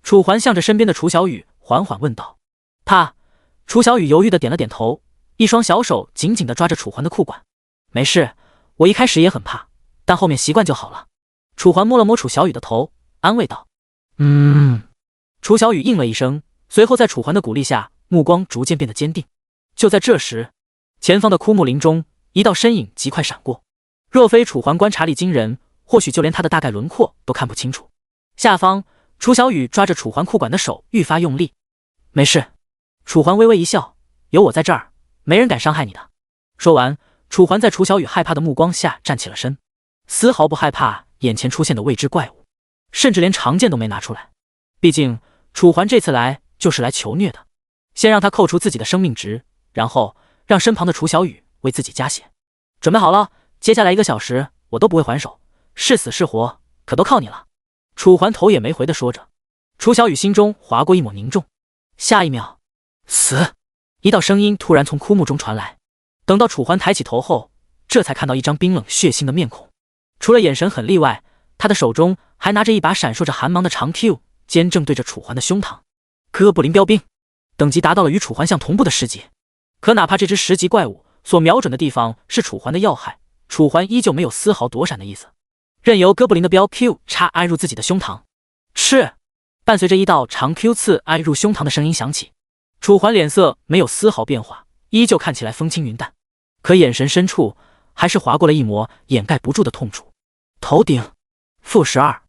楚环向着身边的楚小雨缓缓问道。怕。楚小雨犹豫的点了点头，一双小手紧紧的抓着楚环的裤管。没事，我一开始也很怕，但后面习惯就好了。楚环摸了摸楚小雨的头，安慰道。楚小雨应了一声，随后在楚环的鼓励下，目光逐渐变得坚定。就在这时，前方的枯木林中，一道身影极快闪过。若非楚环观察力惊人，或许就连他的大概轮廓都看不清楚。下方，楚小雨抓着楚环裤管的手愈发用力。没事。楚环微微一笑，有我在这儿，没人敢伤害你的。说完，楚环在楚小雨害怕的目光下站起了身，丝毫不害怕眼前出现的未知怪物，甚至连长剑都没拿出来。毕竟楚环这次来就是来求虐的，先让他扣除自己的生命值，然后让身旁的楚小雨为自己加血。准备好了，接下来1个小时我都不会还手，是死是活可都靠你了。楚环头也没回的说着。楚小雨心中划过一抹凝重，下一秒，死！一道声音突然从枯木中传来。等到楚环抬起头后，这才看到一张冰冷血腥的面孔。除了眼神狠厉外，他的手中还拿着一把闪烁着寒芒的长 Q， 肩正对着楚环的胸膛。哥布林标兵，等级达到了与楚环相同步的10级。可哪怕这只10级怪物所瞄准的地方是楚环的要害，楚环依旧没有丝毫躲闪的意思，任由哥布林的标 Q 插挨入自己的胸膛。吃！伴随着一道长 Q 刺挨入胸膛的声音响起，楚环脸色没有丝毫变化，依旧看起来风轻云淡，可眼神深处还是划过了一抹掩盖不住的痛楚。头顶负12，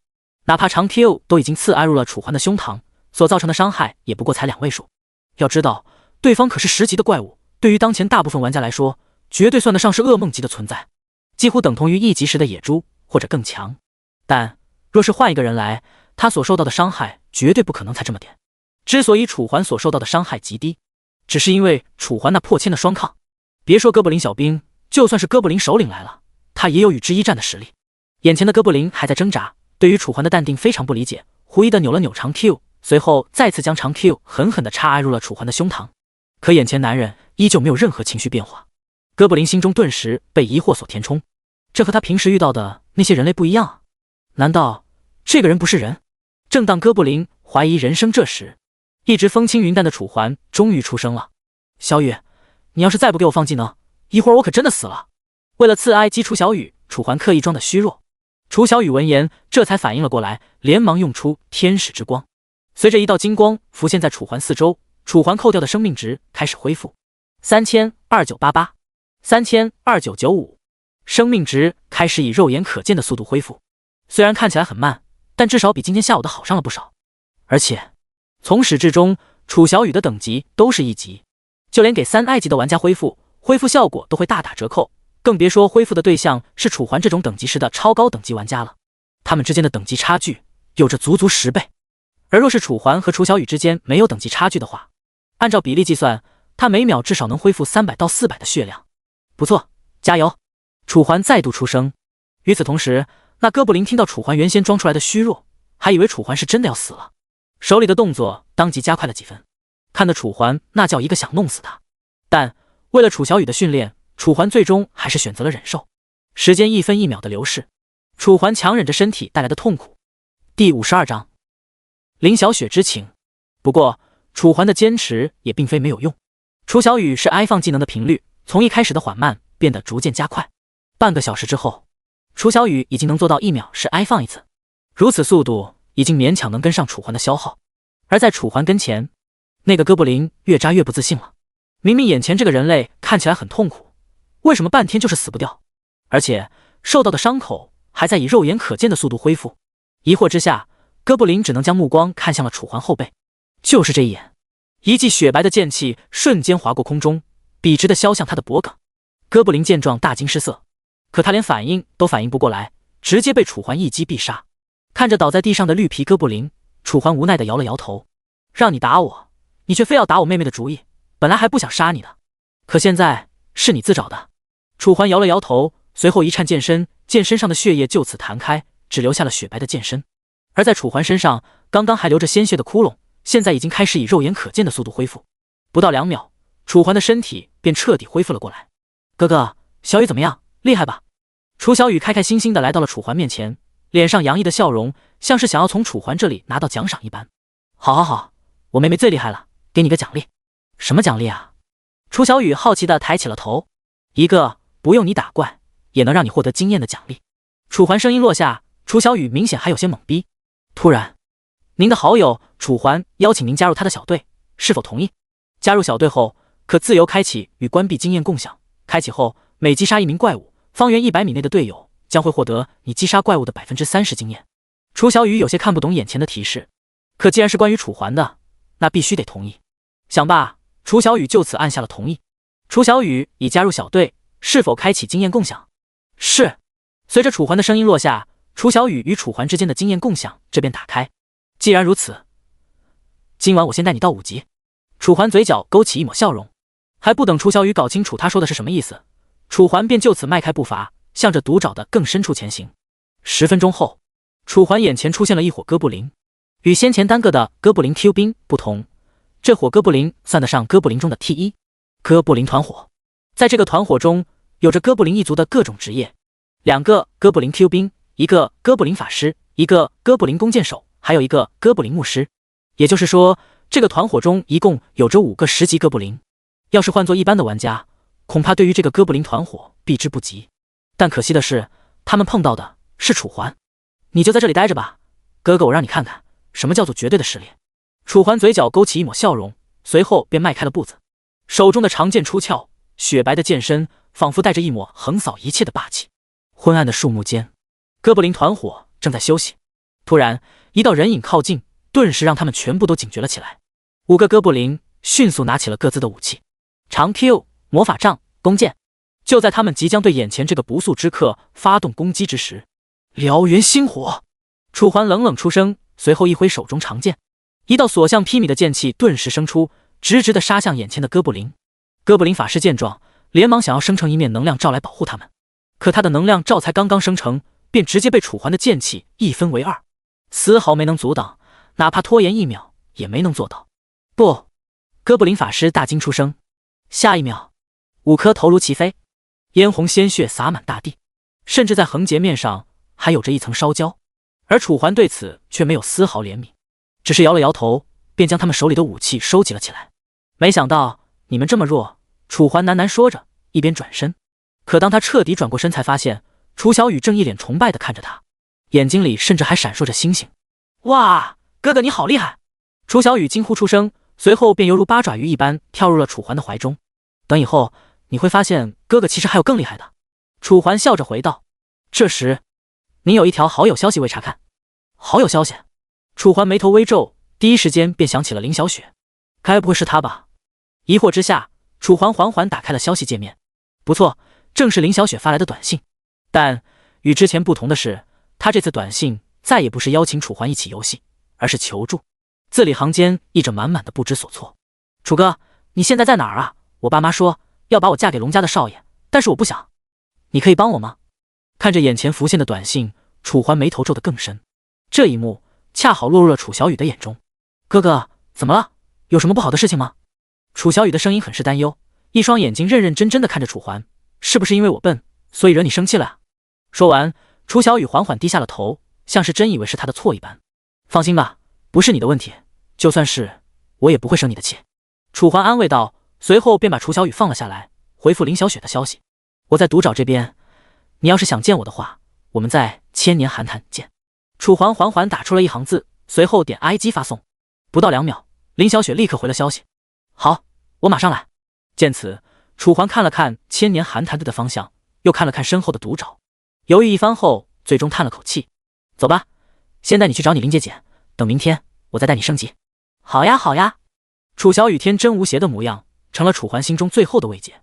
哪怕长 Q 都已经刺挨入了楚环的胸膛，所造成的伤害也不过才2位数。要知道，对方可是10级的怪物，对于当前大部分玩家来说，绝对算得上是噩梦级的存在，几乎等同于1级时的野猪或者更强。但若是换一个人来，他所受到的伤害绝对不可能才这么点。之所以楚环所受到的伤害极低，只是因为楚环那破千的双抗。别说哥布林小兵，就算是哥布林首领来了，他也有与之一战的实力。眼前的哥布林还在挣扎，对于楚环的淡定非常不理解，狐疑的扭了扭长 Q， 随后再次将长 Q 狠狠地插挨入了楚环的胸膛。可眼前男人依旧没有任何情绪变化，哥布林心中顿时被疑惑所填充，这和他平时遇到的那些人类不一样啊，难道这个人不是人？正当哥布林怀疑人生这时，一直风轻云淡的楚环终于出声了。小雨，你要是再不给我放技能，一会儿我可真的死了。为了刺哀击楚小雨，楚环刻意装的虚弱。楚小雨闻言这才反应了过来，连忙用出天使之光。随着一道金光浮现在楚环四周，楚环扣掉的生命值开始恢复，30002988 30002995，生命值开始以肉眼可见的速度恢复。虽然看起来很慢，但至少比今天下午的好上了不少。而且从始至终，楚小雨的等级都是1级，就连给3I级的玩家恢复效果都会大打折扣，更别说恢复的对象是楚环这种等级时的超高等级玩家了。他们之间的等级差距有着足足10倍。而若是楚环和楚小雨之间没有等级差距的话，按照比例计算，他每秒至少能恢复300到400的血量。不错，加油！楚环再度出声。与此同时，那哥布林听到楚环原先装出来的虚弱，还以为楚环是真的要死了，手里的动作当即加快了几分，看得楚环那叫一个想弄死他。但为了楚小雨的训练，楚环最终还是选择了忍受。时间1分1秒的流逝，楚环强忍着身体带来的痛苦。第52章林小雪之情。不过楚环的坚持也并非没有用，楚小雨是挨放技能的频率从一开始的缓慢变得逐渐加快。半个小时之后，楚小雨已经能做到1秒是挨放1次，如此速度已经勉强能跟上楚环的消耗。而在楚环跟前，那个哥布林越扎越不自信了。明明眼前这个人类看起来很痛苦，为什么半天就是死不掉？而且受到的伤口还在以肉眼可见的速度恢复。疑惑之下，哥布林只能将目光看向了楚环后背。就是这一眼，一记雪白的剑气瞬间划过空中，笔直的削向他的脖颈。哥布林见状大惊失色，可他连反应都反应不过来，直接被楚环一击必杀。看着倒在地上的绿皮哥布林，楚环无奈的摇了摇头。让你打我，你却非要打我妹妹的主意，本来还不想杀你的，可现在是你自找的。楚环摇了摇头，随后一颤剑身，剑身上的血液就此弹开，只留下了雪白的剑身。而在楚环身上，刚刚还流着鲜血的窟窿，现在已经开始以肉眼可见的速度恢复。不到2秒，楚环的身体便彻底恢复了过来。哥哥，小雨怎么样？厉害吧？楚小雨开开心心的来到了楚环面前，脸上洋溢的笑容，像是想要从楚环这里拿到奖赏一般。好好好，我妹妹最厉害了，给你个奖励。什么奖励啊？楚小雨好奇的抬起了头。一个不用你打怪也能让你获得经验的奖励。楚环声音落下，楚小雨明显还有些懵逼。突然，您的好友楚环邀请您加入他的小队，是否同意？加入小队后，可自由开启与关闭经验共享。开启后，每击杀1名怪物，方圆100米内的队友将会获得你击杀怪物的30%经验。楚小雨有些看不懂眼前的提示，可既然是关于楚环的，那必须得同意。想罢，楚小雨就此按下了同意。楚小雨已加入小队，是否开启经验共享？是。随着楚环的声音落下，楚小雨与楚环之间的经验共享这便打开。既然如此，今晚我先带你到5级。楚环嘴角勾起一抹笑容，还不等楚小雨搞清楚他说的是什么意思，楚环便就此迈开步伐，向着毒爪的更深处前行。10分钟后，楚环眼前出现了一伙哥布林。与先前单个的哥布林 Q 兵不同，这伙哥布林算得上哥布林中的 T1 哥布林团伙。在这个团伙中，有着哥布林一族的各种职业，2个哥布林 Q 兵，一个哥布林法师，一个哥布林弓箭手，还有一个哥布林牧师。也就是说，这个团伙中一共有着5个10级哥布林。要是换做一般的玩家，恐怕对于这个哥布林团伙避之不及。但可惜的是，他们碰到的是楚环。你就在这里待着吧，哥哥，我让你看看什么叫做绝对的实力。楚环嘴角勾起一抹笑容，随后便迈开了步子，手中的长剑出鞘，雪白的剑身仿佛带着一抹横扫一切的霸气。昏暗的树木间，哥布林团伙正在休息。突然，一道人影靠近，顿时让他们全部都警觉了起来。5个哥布林迅速拿起了各自的武器，长 Q、魔法杖、弓箭。就在他们即将对眼前这个不速之客发动攻击之时，燎原星火！楚环冷冷出声，随后一挥手中长剑，一道所向披靡的剑气顿时生出，直直地杀向眼前的哥布林。哥布林法师见状，连忙想要生成一面能量罩来保护他们，可他的能量罩才刚刚生成，便直接被楚环的剑气一分为2，丝毫没能阻挡，哪怕拖延1秒也没能做到。不！哥布林法师大惊出声，下一秒，5颗头颅齐飞，嫣红鲜血洒满大地，甚至在横截面上还有着一层烧焦。而楚环对此却没有丝毫怜悯，只是摇了摇头，便将他们手里的武器收集了起来。没想到你们这么弱，楚环喃喃说着，一边转身。可当他彻底转过身，才发现楚小雨正一脸崇拜地看着他，眼睛里甚至还闪烁着星星。哇，哥哥你好厉害！楚小雨惊呼出声，随后便犹如八爪鱼一般跳入了楚环的怀中。等以后你会发现，哥哥其实还有更厉害的。楚环笑着回道。这时，您有一条好友消息未查看。好友消息？楚环眉头微皱，第一时间便想起了林小雪。该不会是他吧？疑惑之下，楚环缓缓打开了消息界面。不错，正是林小雪发来的短信。但与之前不同的是，他这次短信再也不是邀请楚环一起游戏，而是求助。字里行间溢着满满的不知所措。楚哥，你现在在哪儿啊？我爸妈说要把我嫁给龙家的少爷，但是我不想。你可以帮我吗？看着眼前浮现的短信，楚环眉头皱得更深。这一幕恰好落入了楚小雨的眼中。哥哥，怎么了？有什么不好的事情吗？楚小雨的声音很是担忧，一双眼睛认认真真的看着楚环。是不是因为我笨，所以惹你生气了啊？说完，楚小雨缓缓低下了头，像是真以为是他的错一般。放心吧，不是你的问题，就算是，我也不会生你的气。楚环安慰道，随后便把楚小雨放了下来，回复林小雪的消息。我在毒爪这边，你要是想见我的话，我们在千年寒潭见。楚环缓缓打出了一行字，随后点 IG 发送。不到2秒，林小雪立刻回了消息。好，我马上来。见此，楚环看了看千年寒潭队的方向，又看了看身后的毒爪，犹豫一番后，最终叹了口气。走吧，先带你去找你林姐姐，等明天我再带你升级。好呀好呀。楚小雨天真无邪的模样，成了楚环心中最后的慰藉。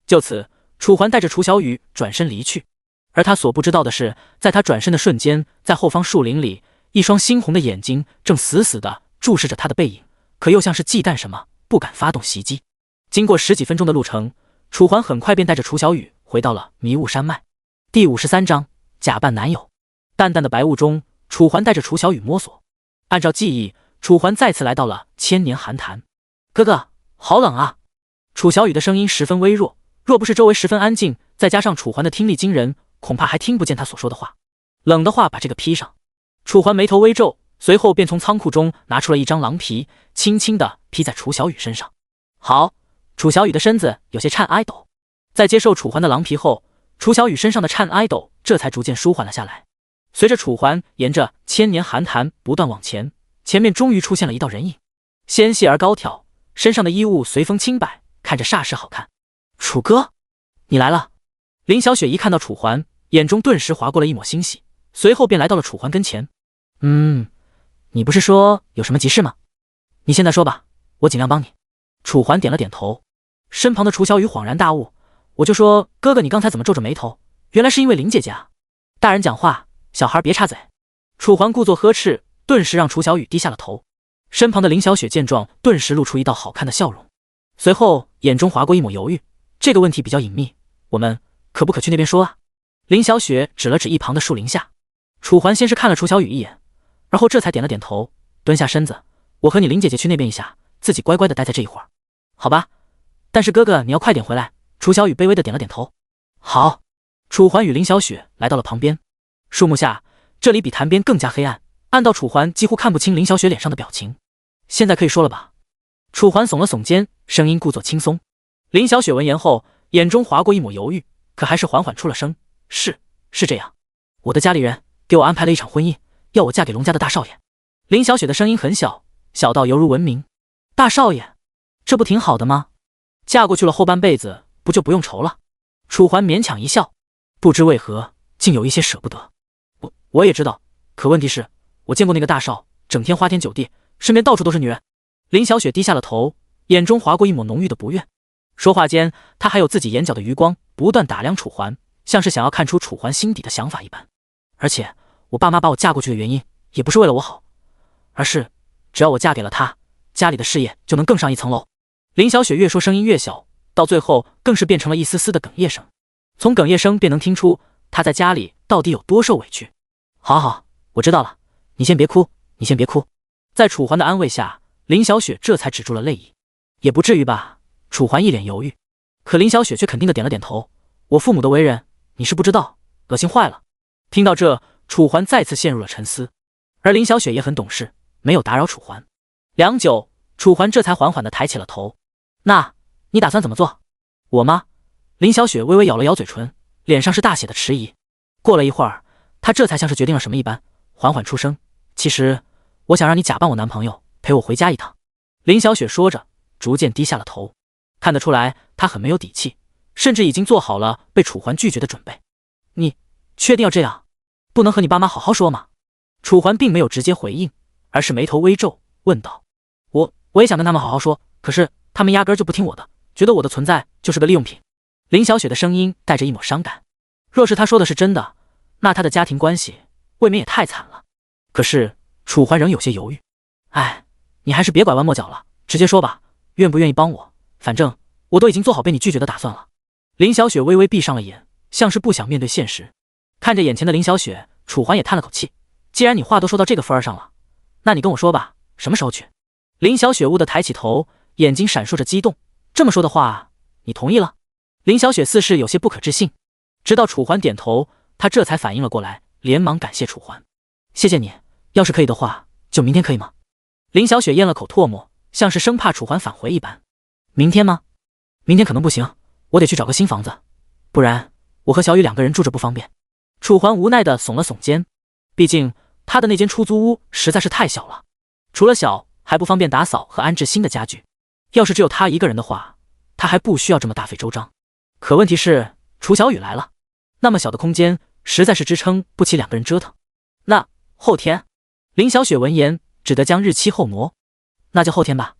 就此，楚环带着楚小雨转身离去。而他所不知道的是，在他转身的瞬间，在后方树林里，一双猩红的眼睛正死死地注视着他的背影，可又像是忌惮什么，不敢发动袭击。经过10几分钟的路程，楚环很快便带着楚小雨回到了迷雾山脉。第53章假扮男友。淡淡的白雾中，楚环带着楚小雨摸索。按照记忆，楚环再次来到了千年寒潭。哥哥，好冷啊！楚小雨的声音十分微弱，若不是周围十分安静，再加上楚环的听力惊人，恐怕还听不见他所说的话。冷的话，把这个披上。楚环眉头微皱，随后便从仓库中拿出了一张狼皮，轻轻地披在楚小雨身上。好，楚小雨的身子有些颤哀抖。在接受楚环的狼皮后，楚小雨身上的颤哀抖这才逐渐舒缓了下来。随着楚环沿着千年寒潭不断往前，前面终于出现了一道人影，纤细而高挑，身上的衣物随风轻摆，看着煞是好看。楚哥，你来了。林小雪一看到楚环，眼中顿时划过了一抹欣喜，随后便来到了楚环跟前。你不是说有什么急事吗？你现在说吧，我尽量帮你。楚环点了点头。身旁的楚小雨恍然大悟，我就说哥哥你刚才怎么皱着眉头，原来是因为林姐姐啊。大人讲话，小孩别插嘴。楚环故作呵斥，顿时让楚小雨低下了头。身旁的林小雪见状，顿时露出一道好看的笑容，随后眼中划过一抹犹豫。这个问题比较隐秘，我们可不可去那边说啊？林小雪指了指一旁的树林下，楚环先是看了楚小雨一眼，而后这才点了点头，蹲下身子，我和你林姐姐去那边一下，自己乖乖的待在这一会儿，好吧？但是哥哥你要快点回来。楚小雨卑微的点了点头。好。楚环与林小雪来到了旁边，树木下，这里比潭边更加黑暗，暗到楚环几乎看不清林小雪脸上的表情。现在可以说了吧？楚环耸了耸肩，声音故作轻松。林小雪闻言后，眼中划过一抹犹豫，可还是缓缓出了声：是这样，我的家里人给我安排了一场婚姻，要我嫁给龙家的大少爷。林小雪的声音很小，小到犹如文明。大少爷，这不挺好的吗？嫁过去了后半辈子不就不用愁了？楚环勉强一笑，不知为何竟有一些舍不得。我也知道，可问题是，我见过那个大少，整天花天酒地，身边到处都是女人。林小雪低下了头，眼中划过一抹浓郁的不悦。说话间，她还有自己眼角的余光，不断打量楚环，像是想要看出楚环心底的想法一般。而且，我爸妈把我嫁过去的原因，也不是为了我好，而是只要我嫁给了他，家里的事业就能更上一层楼。林小雪越说声音越小，到最后更是变成了一丝丝的哽咽声。从哽咽声便能听出她在家里到底有多受委屈。好，我知道了，你先别哭。在楚环的安慰下，林小雪这才止住了泪意。也不至于吧？楚环一脸犹豫，可林小雪却肯定的点了点头。我父母的为人，你是不知道，恶心坏了。听到这，楚环再次陷入了沉思，而林小雪也很懂事，没有打扰楚环。良久，楚环这才缓缓的抬起了头。那你打算怎么做？我吗？林小雪微微咬了咬嘴唇，脸上是大写的迟疑。过了一会儿，她这才像是决定了什么一般，缓缓出声：其实我想让你假扮我男朋友，陪我回家一趟。林小雪说着，逐渐低下了头，看得出来她很没有底气，甚至已经做好了被楚环拒绝的准备。你确定要这样？不能和你爸妈好好说吗？楚环并没有直接回应，而是眉头微皱，问道：我也想跟他们好好说，可是他们压根就不听我的，觉得我的存在就是个利用品。林小雪的声音带着一抹伤感，若是她说的是真的，那她的家庭关系未免也太惨了。可是楚环仍有些犹豫。你还是别拐弯抹角了，直接说吧，愿不愿意帮我？反正我都已经做好被你拒绝的打算了。林小雪微微闭上了眼，像是不想面对现实。看着眼前的林小雪，楚环也叹了口气。既然你话都说到这个份上了，那你跟我说吧，什么时候去？林小雪兀地抬起头，眼睛闪烁着激动。这么说的话，你同意了？林小雪似是有些不可置信，直到楚环点头，她这才反应了过来，连忙感谢楚环。谢谢你，要是可以的话，就明天可以吗？林小雪咽了口唾沫，像是生怕楚环返回一般。明天吗？明天可能不行，我得去找个新房子，不然我和小雨两个人住着不方便。楚环无奈地耸了耸肩，毕竟他的那间出租屋实在是太小了，除了小还不方便打扫和安置新的家具。要是只有他一个人的话，他还不需要这么大费周章。可问题是楚小雨来了，那么小的空间实在是支撑不起两个人折腾。那后天？林小雪闻言只得将日期后挪。那就后天吧。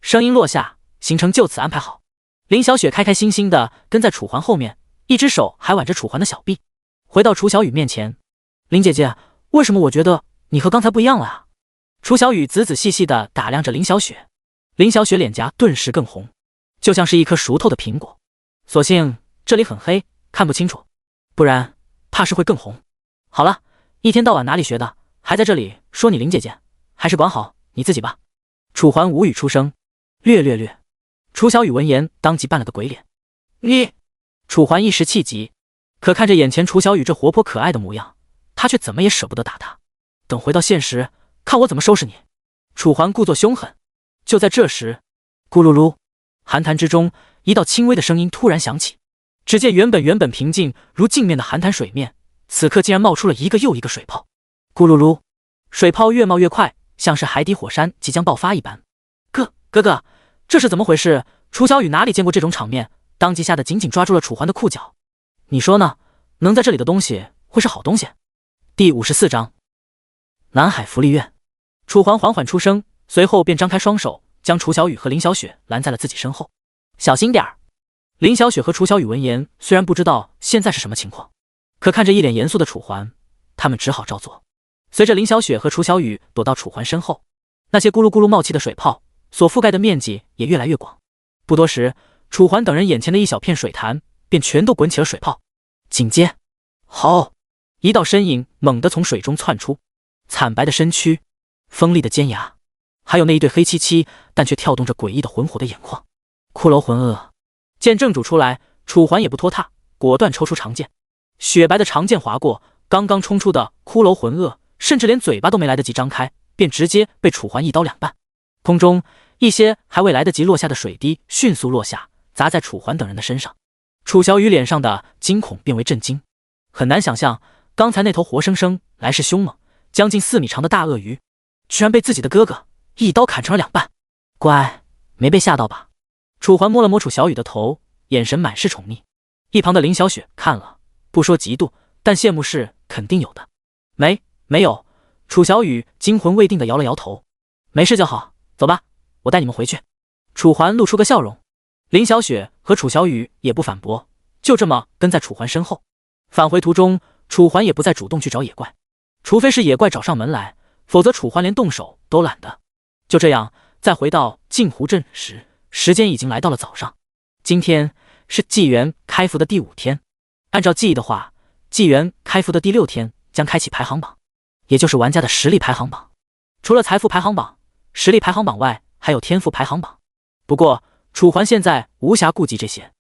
声音落下，行程就此安排好。林小雪开开心心的跟在楚环后面，一只手还挽着楚环的小臂。回到楚小雨面前，林姐姐，为什么我觉得你和刚才不一样了啊？楚小雨仔仔细细的打量着林小雪，林小雪脸颊顿时更红，就像是一颗熟透的苹果。所幸这里很黑，看不清楚，不然怕是会更红。好了，一天到晚哪里学的，还在这里说你林姐姐，还是管好你自己吧。楚环无语出声，略。楚小雨闻言当即扮了个鬼脸。你！楚环一时气急，可看着眼前楚小雨这活泼可爱的模样，他却怎么也舍不得打她。等回到现实，看我怎么收拾你。楚环故作凶狠。就在这时，咕噜噜，寒潭之中一道轻微的声音突然响起。只见原本平静如镜面的寒潭水面，此刻竟然冒出了一个又一个水泡。咕噜噜，水泡越冒越快，像是海底火山即将爆发一般。哥哥，这是怎么回事？楚小雨哪里见过这种场面，当即吓得紧紧抓住了楚环的裤脚。你说呢？能在这里的东西会是好东西？第54章，南海福利院。楚环缓缓出声，随后便张开双手，将楚小雨和林小雪拦在了自己身后。小心点儿！林小雪和楚小雨闻言，虽然不知道现在是什么情况，可看着一脸严肃的楚环，他们只好照做。随着林小雪和楚小雨躲到楚环身后，那些咕噜咕噜冒气的水泡所覆盖的面积也越来越广。不多时，楚环等人眼前的一小片水潭便全都滚起了水泡。紧接，好！一道身影猛地从水中窜出，惨白的身躯，锋利的尖牙，还有那一对黑漆漆但却跳动着诡异的浑火的眼眶。骷髅魂鳄！见正主出来，楚环也不拖沓，果断抽出长剑。雪白的长剑划过，刚刚冲出的骷髅魂鳄甚至连嘴巴都没来得及张开，便直接被楚环一刀两半。空中一些还未来得及落下的水滴迅速落下，砸在楚环等人的身上。楚小雨脸上的惊恐变为震惊，很难想象刚才那头活生生来势凶猛、将近4米长的大鳄鱼，居然被自己的哥哥一刀砍成了两半。乖，没被吓到吧？楚环摸了摸楚小雨的头，眼神满是宠溺。一旁的林小雪看了，不说嫉妒，但羡慕是肯定有的。没有。楚小雨惊魂未定的摇了摇头，没事就好，走吧，我带你们回去。楚环露出个笑容，林小雪和楚小雨也不反驳，就这么跟在楚环身后。返回途中，楚环也不再主动去找野怪，除非是野怪找上门来，否则楚环连动手都懒得。就这样，再回到镜湖镇时，时间已经来到了早上。今天是纪元开服的第5天，按照记忆的话，纪元开服的第6天将开启排行榜，也就是玩家的实力排行榜。除了财富排行榜、实力排行榜外，还有天赋排行榜。不过楚环现在无暇顾及这些。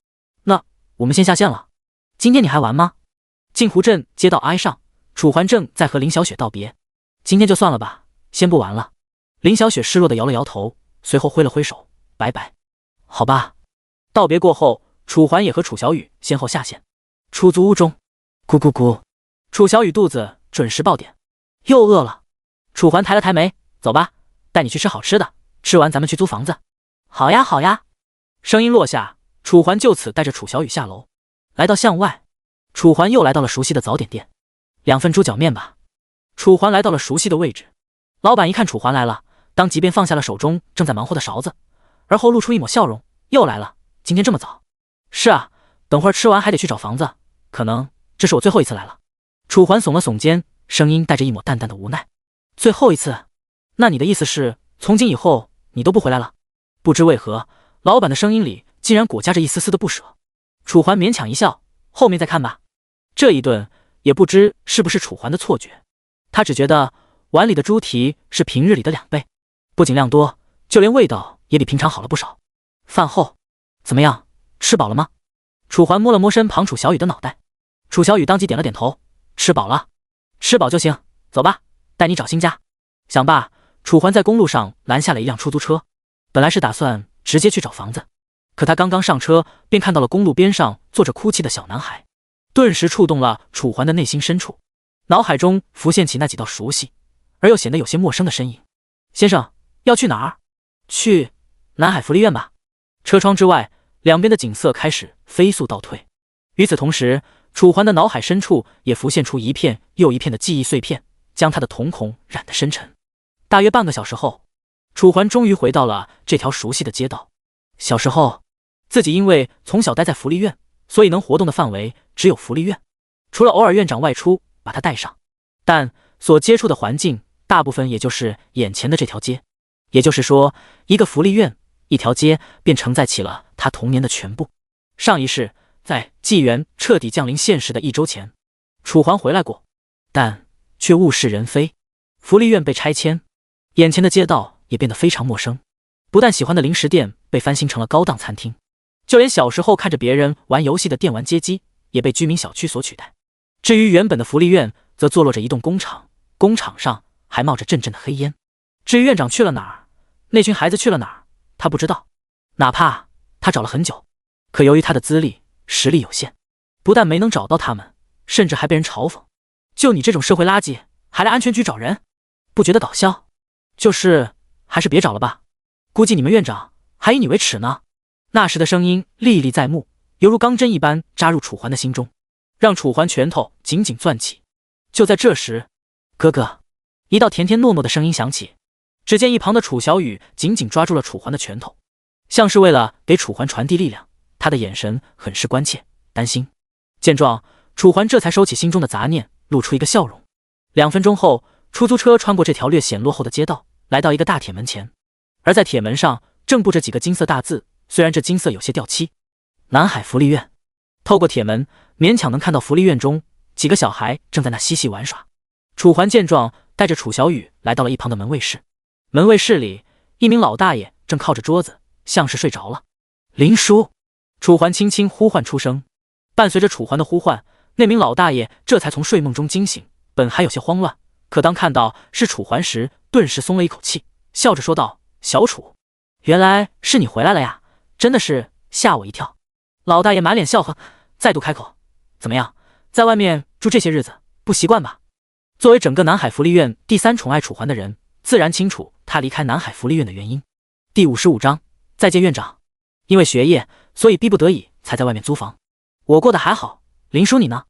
那我们先下线了，今天你还玩吗？镜湖镇街道挨上，楚环正在和林小雪道别。今天就算了吧，先不玩了。林小雪失落的摇了摇头，随后挥了挥手，拜拜。好吧。道别过后，楚环也和楚小雨先后下线。出租屋中，咕咕咕，楚小雨肚子准时爆点，又饿了。楚环抬了抬眉，走吧，带你去吃好吃的，吃完咱们去租房子。好呀好呀。声音落下，楚环就此带着楚小雨下楼，来到巷外。楚环又来到了熟悉的早点店，2份猪脚面吧。楚环来到了熟悉的位置，老板一看楚环来了，当即便放下了手中正在忙活的勺子，而后露出一抹笑容，又来了，今天这么早？是啊，等会儿吃完还得去找房子，可能这是我最后一次来了。楚环耸了耸肩，声音带着一抹淡淡的无奈。最后一次？那你的意思是从今以后你都不回来了？不知为何，老板的声音里竟然裹夹着一丝丝的不舍。楚环勉强一笑，后面再看吧。这一顿也不知是不是楚环的错觉，他只觉得碗里的猪蹄是平日里的2倍，不仅量多，就连味道也比平常好了不少。饭后怎么样，吃饱了吗？楚环摸了摸身旁楚小雨的脑袋，楚小雨当即点了点头，吃饱了，吃饱就行，走吧，带你找新家。想罢，楚环在公路上拦下了一辆出租车，本来是打算直接去找房子，可他刚刚上车，便看到了公路边上坐着哭泣的小男孩，顿时触动了楚环的内心深处，脑海中浮现起那几道熟悉而又显得有些陌生的身影。先生，要去哪儿？去南海福利院吧。车窗之外，两边的景色开始飞速倒退。与此同时，楚环的脑海深处也浮现出一片又一片的记忆碎片，将他的瞳孔染得深沉。大约半个小时后，楚环终于回到了这条熟悉的街道。小时候，自己因为从小待在福利院，所以能活动的范围只有福利院，除了偶尔院长外出把他带上，但所接触的环境大部分也就是眼前的这条街。也就是说，一个福利院，一条街便承载起了他童年的全部。上一世，在纪元彻底降临现实的1周前，楚环回来过，但却物是人非。福利院被拆迁，眼前的街道也变得非常陌生。不但喜欢的零食店被翻新成了高档餐厅，就连小时候看着别人玩游戏的电玩街机也被居民小区所取代。至于原本的福利院，则坐落着一栋工厂，工厂上还冒着阵阵的黑烟。至于院长去了哪儿，那群孩子去了哪儿，他不知道。哪怕他找了很久，可由于他的资历实力有限，不但没能找到他们，甚至还被人嘲讽，就你这种社会垃圾还来安全局找人，不觉得搞笑？就是还是别找了吧，估计你们院长还以你为耻呢。那时的声音历历在目，犹如钢针一般扎入楚环的心中，让楚环拳头紧紧攥起。就在这时，哥哥，一道甜甜糯糯的声音响起。只见一旁的楚小雨紧紧抓住了楚环的拳头，像是为了给楚环传递力量，他的眼神很是关切担心。见状，楚环这才收起心中的杂念，露出一个笑容。2分钟后，出租车穿过这条略显落后的街道，来到一个大铁门前，而在铁门上正布着几个金色大字，虽然这金色有些掉漆，南海福利院。透过铁门，勉强能看到福利院中几个小孩正在那嬉戏玩耍。楚环见状，带着楚小雨来到了一旁的门卫室。门卫室里，一名老大爷正靠着桌子，像是睡着了。林叔，楚环轻轻呼唤出声。伴随着楚环的呼唤，那名老大爷这才从睡梦中惊醒，本还有些慌乱，可当看到是楚环时，顿时松了一口气，笑着说道：“小楚，原来是你回来了呀，真的是吓我一跳。”老大爷满脸笑呵，再度开口：“怎么样，在外面住这些日子，不习惯吧？”作为整个南海福利院第3宠爱楚环的人，自然清楚他离开南海福利院的原因。第55章，再见院长。因为学业，所以逼不得已才在外面租房。我过得还好，林叔你呢？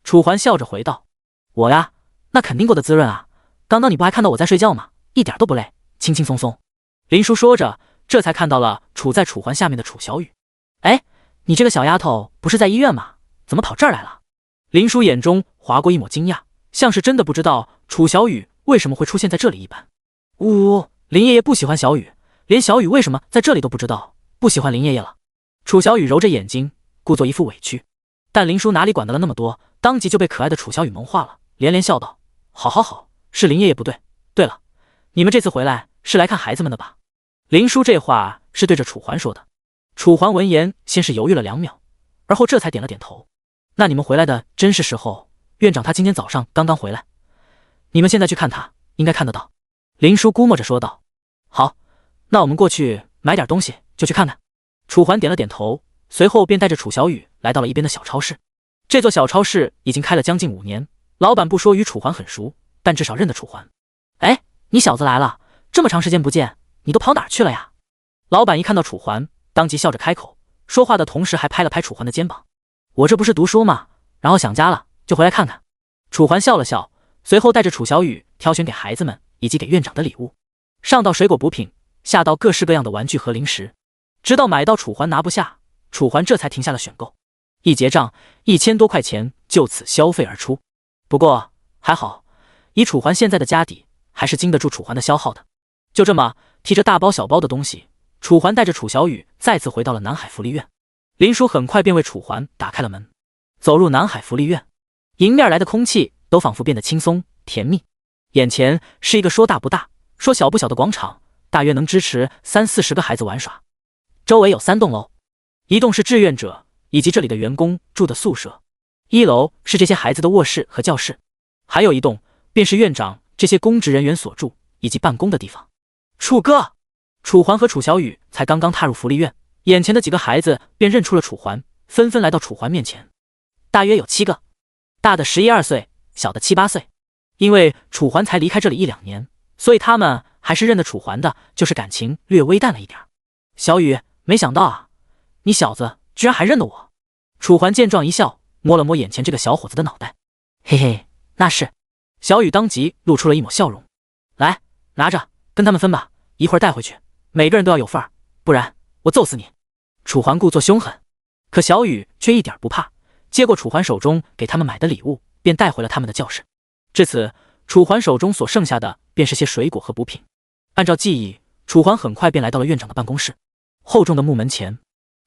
楚环笑着回道：“我呀，那肯定过得滋润啊。刚刚你不还看到我在睡觉吗？一点都不累，轻轻松松。”林叔说着，这才看到了处在楚环下面的楚小雨。哎，你这个小丫头不是在医院吗？怎么跑这儿来了？林叔眼中划过一抹惊讶，像是真的不知道楚小雨为什么会出现在这里一般。呜，林爷爷不喜欢小雨，连小雨为什么在这里都不知道，不喜欢林爷爷了。楚小雨揉着眼睛，故作一副委屈。但林叔哪里管得了那么多，当即就被可爱的楚小雨萌化了，连连笑道：“好好好，是林爷爷不对。对了，你们这次回来是来看孩子们的吧？”林叔这话是对着楚环说的。楚环闻言，先是犹豫了2秒，而后这才点了点头。那你们回来的真是时候，院长他今天早上刚刚回来，你们现在去看他，应该看得到。林叔估摸着说道。好，那我们过去买点东西，就去看看。楚环点了点头，随后便带着楚小雨来到了一边的小超市。这座小超市已经开了将近5年，老板不说与楚环很熟，但至少认得楚环。哎，你小子来了，这么长时间不见，你都跑哪儿去了呀？老板一看到楚环，当即笑着开口，说话的同时还拍了拍楚环的肩膀。我这不是读书吗？然后想家了，就回来看看。楚环笑了笑，随后带着楚小雨挑选给孩子们以及给院长的礼物，上到水果补品，下到各式各样的玩具和零食，直到买到楚环拿不下，楚环这才停下了选购。一结账，1000多块钱就此消费而出。不过还好，以楚环现在的家底，还是经得住楚环的消耗的。就这么提着大包小包的东西，楚环带着楚小雨再次回到了南海福利院。林叔很快便为楚环打开了门。走入南海福利院，迎面来的空气都仿佛变得轻松甜蜜。眼前是一个说大不大，说小不小的广场，大约能支持30-40个孩子玩耍。周围有3栋楼，一栋是志愿者以及这里的员工住的宿舍，1楼是这些孩子的卧室和教室，还有一栋便是院长这些公职人员所住以及办公的地方。楚哥，楚环和楚小雨才刚刚踏入福利院，眼前的几个孩子便认出了楚环，纷纷来到楚环面前。大约有7个，大的11、12岁，小的7、8岁。因为楚环才离开这里1-2年，所以他们还是认得楚环的，就是感情略微淡了一点。小雨，没想到啊，你小子居然还认得我。楚环见状一笑，摸了摸眼前这个小伙子的脑袋，嘿嘿，那是。小雨当即露出了一抹笑容。来，拿着，跟他们分吧，一会儿带回去，每个人都要有份儿，不然我揍死你。楚环故作凶狠，可小雨却一点不怕，接过楚环手中给他们买的礼物，便带回了他们的教室。至此，楚环手中所剩下的便是些水果和补品。按照记忆，楚环很快便来到了院长的办公室。厚重的木门前，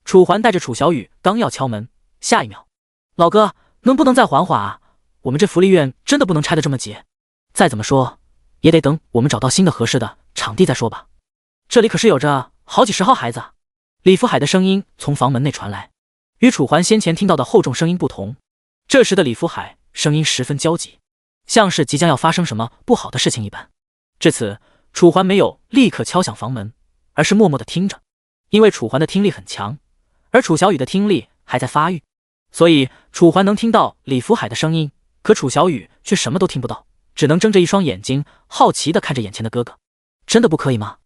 楚环带着楚小雨刚要敲门，下一秒，老哥，能不能再缓缓啊？我们这福利院真的不能拆得这么急，再怎么说也得等我们找到新的合适的场地再说吧。这里可是有着好几10号孩子啊。李福海的声音从房门内传来，与楚环先前听到的厚重声音不同，这时的李福海声音十分焦急，像是即将要发生什么不好的事情一般。至此，楚环没有立刻敲响房门，而是默默地听着。因为楚环的听力很强，而楚小雨的听力还在发育，所以楚环能听到李福海的声音，可楚小雨却什么都听不到，只能睁着一双眼睛，好奇地看着眼前的哥哥。真的不可以吗？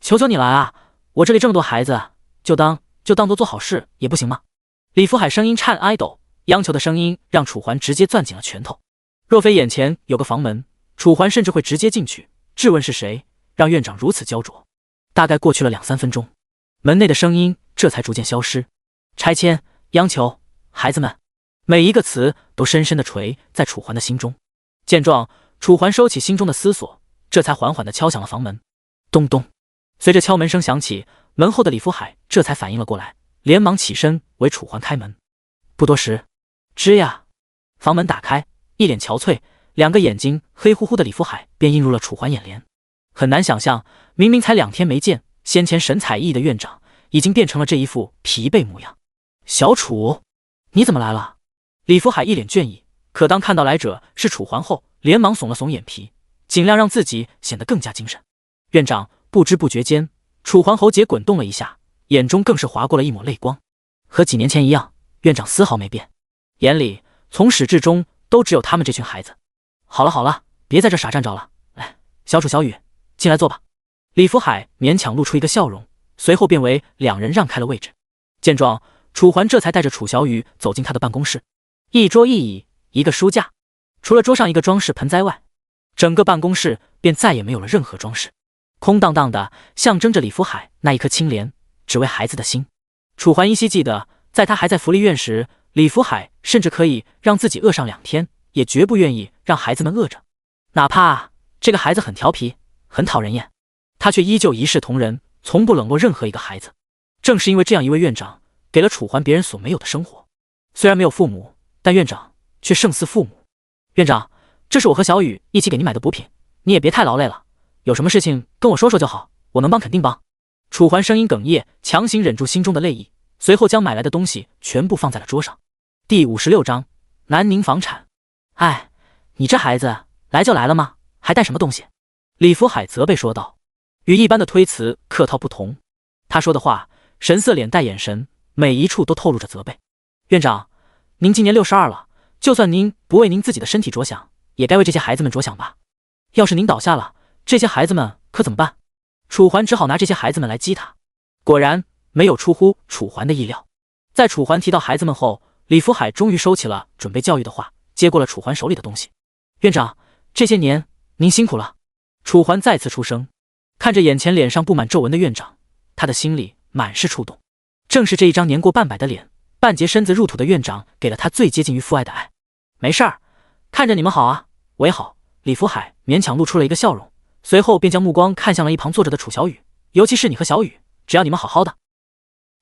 求求你了啊！我这里这么多孩子，就当做好事也不行吗？李福海声音颤哀抖，央求的声音让楚环直接攥紧了拳头。若非眼前有个房门，楚环甚至会直接进去质问是谁让院长如此焦灼。大概过去了2-3分钟，门内的声音这才逐渐消失。拆迁、央求、孩子们，每一个词都深深地垂在楚环的心中。见状，楚环收起心中的思索，这才缓缓地敲响了房门。咚咚，随着敲门声响起，门后的李福海这才反应了过来，连忙起身为楚环开门。不多时，吱呀，房门打开，一脸憔悴，两个眼睛黑乎乎的李福海便映入了楚环眼帘。很难想象，明明才2天没见，先前神采奕奕的院长已经变成了这一副疲惫模样。小楚，你怎么来了？李福海一脸倦意，可当看到来者是楚环后，连忙耸了耸眼皮，尽量让自己显得更加精神。院长不知不觉间，楚环喉结滚动了一下，眼中更是划过了一抹泪光。和几年前一样，院长丝毫没变，眼里从始至终都只有他们这群孩子。好了好了，别在这傻站着了，来，小楚小雨，进来坐吧。李福海勉强露出一个笑容，随后便为两人让开了位置。见状，楚环这才带着楚小雨走进他的办公室。一桌一椅，一个书架，除了桌上一个装饰盆栽外，整个办公室便再也没有了任何装饰，空荡荡的，象征着李福海那一颗清廉只为孩子的心。楚环依稀记得，在他还在福利院时，李福海甚至可以让自己饿上2天，也绝不愿意让孩子们饿着，哪怕这个孩子很调皮，很讨人厌，他却依旧一视同仁，从不冷落任何一个孩子。正是因为这样一位院长，给了楚环别人所没有的生活。虽然没有父母，但院长却胜似父母。院长，这是我和小雨一起给您买的补品，你也别太劳累了，有什么事情跟我说说就好，我能帮肯定帮。楚环声音哽咽，强行忍住心中的泪意，随后将买来的东西全部放在了桌上。第56章，南宁房产。哎，你这孩子来就来了吗？还带什么东西？李福海责备说道。与一般的推辞客套不同，他说的话神色脸带眼神，每一处都透露着责备。院长，您今年62了，就算您不为您自己的身体着想，也该为这些孩子们着想吧。要是您倒下了，这些孩子们可怎么办？楚环只好拿这些孩子们来激他。果然没有出乎楚环的意料，在楚环提到孩子们后，李福海终于收起了准备教育的话，接过了楚环手里的东西。院长，这些年您辛苦了。楚环再次出声，看着眼前脸上布满皱纹的院长，他的心里满是触动。正是这一张年过半百的脸，半截身子入土的院长，给了他最接近于父爱的爱。没事儿，看着你们好啊，我也好。李福海勉强露出了一个笑容，随后便将目光看向了一旁坐着的楚小雨。尤其是你和小雨，只要你们好好的，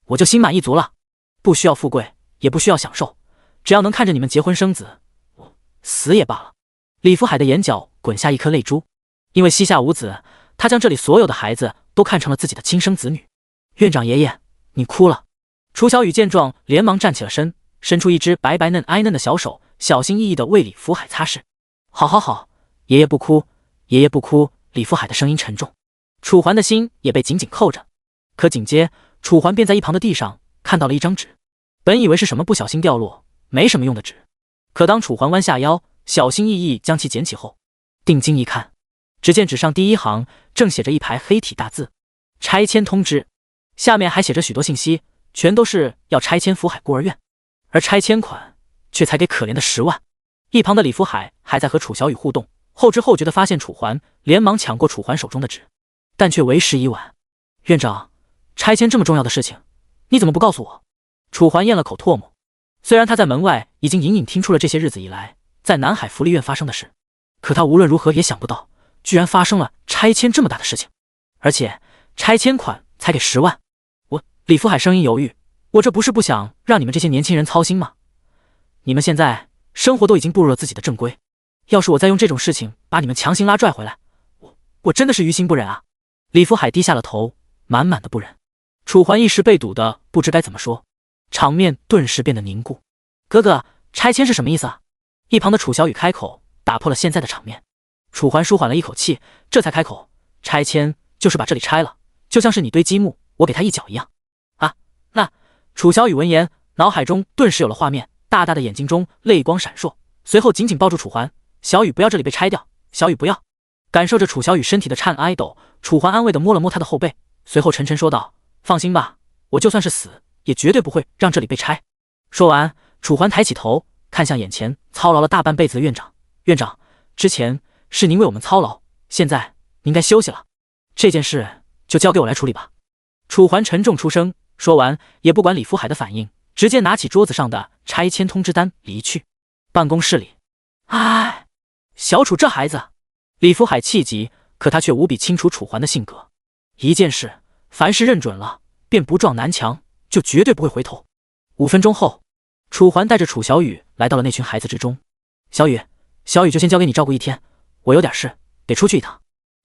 我就心满意足了。不需要富贵，也不需要享受，只要能看着你们结婚生子，我死也罢了。李福海的眼角滚下一颗泪珠，因为膝下无子，他将这里所有的孩子都看成了自己的亲生子女。院长爷爷，你哭了。楚小雨见状，连忙站起了身，伸出一只白白嫩挨嫩的小手，小心翼翼地为李福海擦拭。好好好，爷爷不哭，爷爷不哭。李福海的声音沉重，楚环的心也被紧紧扣着。可紧接楚环便在一旁的地上看到了一张纸，本以为是什么不小心掉落，没什么用的纸，可当楚环弯下腰，小心翼翼将其捡起后，定睛一看，只见纸上第一行正写着一排黑体大字：拆迁通知。下面还写着许多信息，全都是要拆迁福海孤儿院，而拆迁款却才给可怜的10万。一旁的李福海还在和楚小雨互动，后知后觉地发现楚环，连忙抢过楚环手中的纸，但却为时已晚。院长，拆迁这么重要的事情，你怎么不告诉我？楚环咽了口唾沫，虽然他在门外已经隐隐听出了这些日子以来在南海福利院发生的事，可他无论如何也想不到，居然发生了拆迁这么大的事情，而且拆迁款才给10万。李福海声音犹豫，我这不是不想让你们这些年轻人操心吗？你们现在生活都已经步入了自己的正规，要是我再用这种事情把你们强行拉拽回来，我真的是于心不忍啊。李福海低下了头，满满的不忍。楚环一时被堵的不知该怎么说，场面顿时变得凝固。哥哥，拆迁是什么意思啊？一旁的楚小雨开口，打破了现在的场面。楚环舒缓了一口气，这才开口，拆迁就是把这里拆了，就像是你堆积木，我给他一脚一样。啊，那……楚小雨闻言，脑海中顿时有了画面，大大的眼睛中泪光闪烁，随后紧紧抱住楚环，小雨不要这里被拆掉，小雨不要。感受着楚小雨身体的颤哀抖，楚环安慰地摸了摸他的后背，随后沉沉说道：放心吧，我就算是死，也绝对不会让这里被拆。说完，楚环抬起头，看向眼前操劳了大半辈子的院长。院长，之前是您为我们操劳，现在您该休息了，这件事就交给我来处理吧。楚环沉重出声，说完也不管李福海的反应，直接拿起桌子上的拆迁通知单离去。办公室里，唉，小楚这孩子，李福海气急，可他却无比清楚楚环的性格，一件事凡是认准了，便不撞南墙，就绝对不会回头。5分钟后，楚环带着楚小雨来到了那群孩子之中。小雨，小雨就先交给你照顾一天，我有点事，得出去一趟。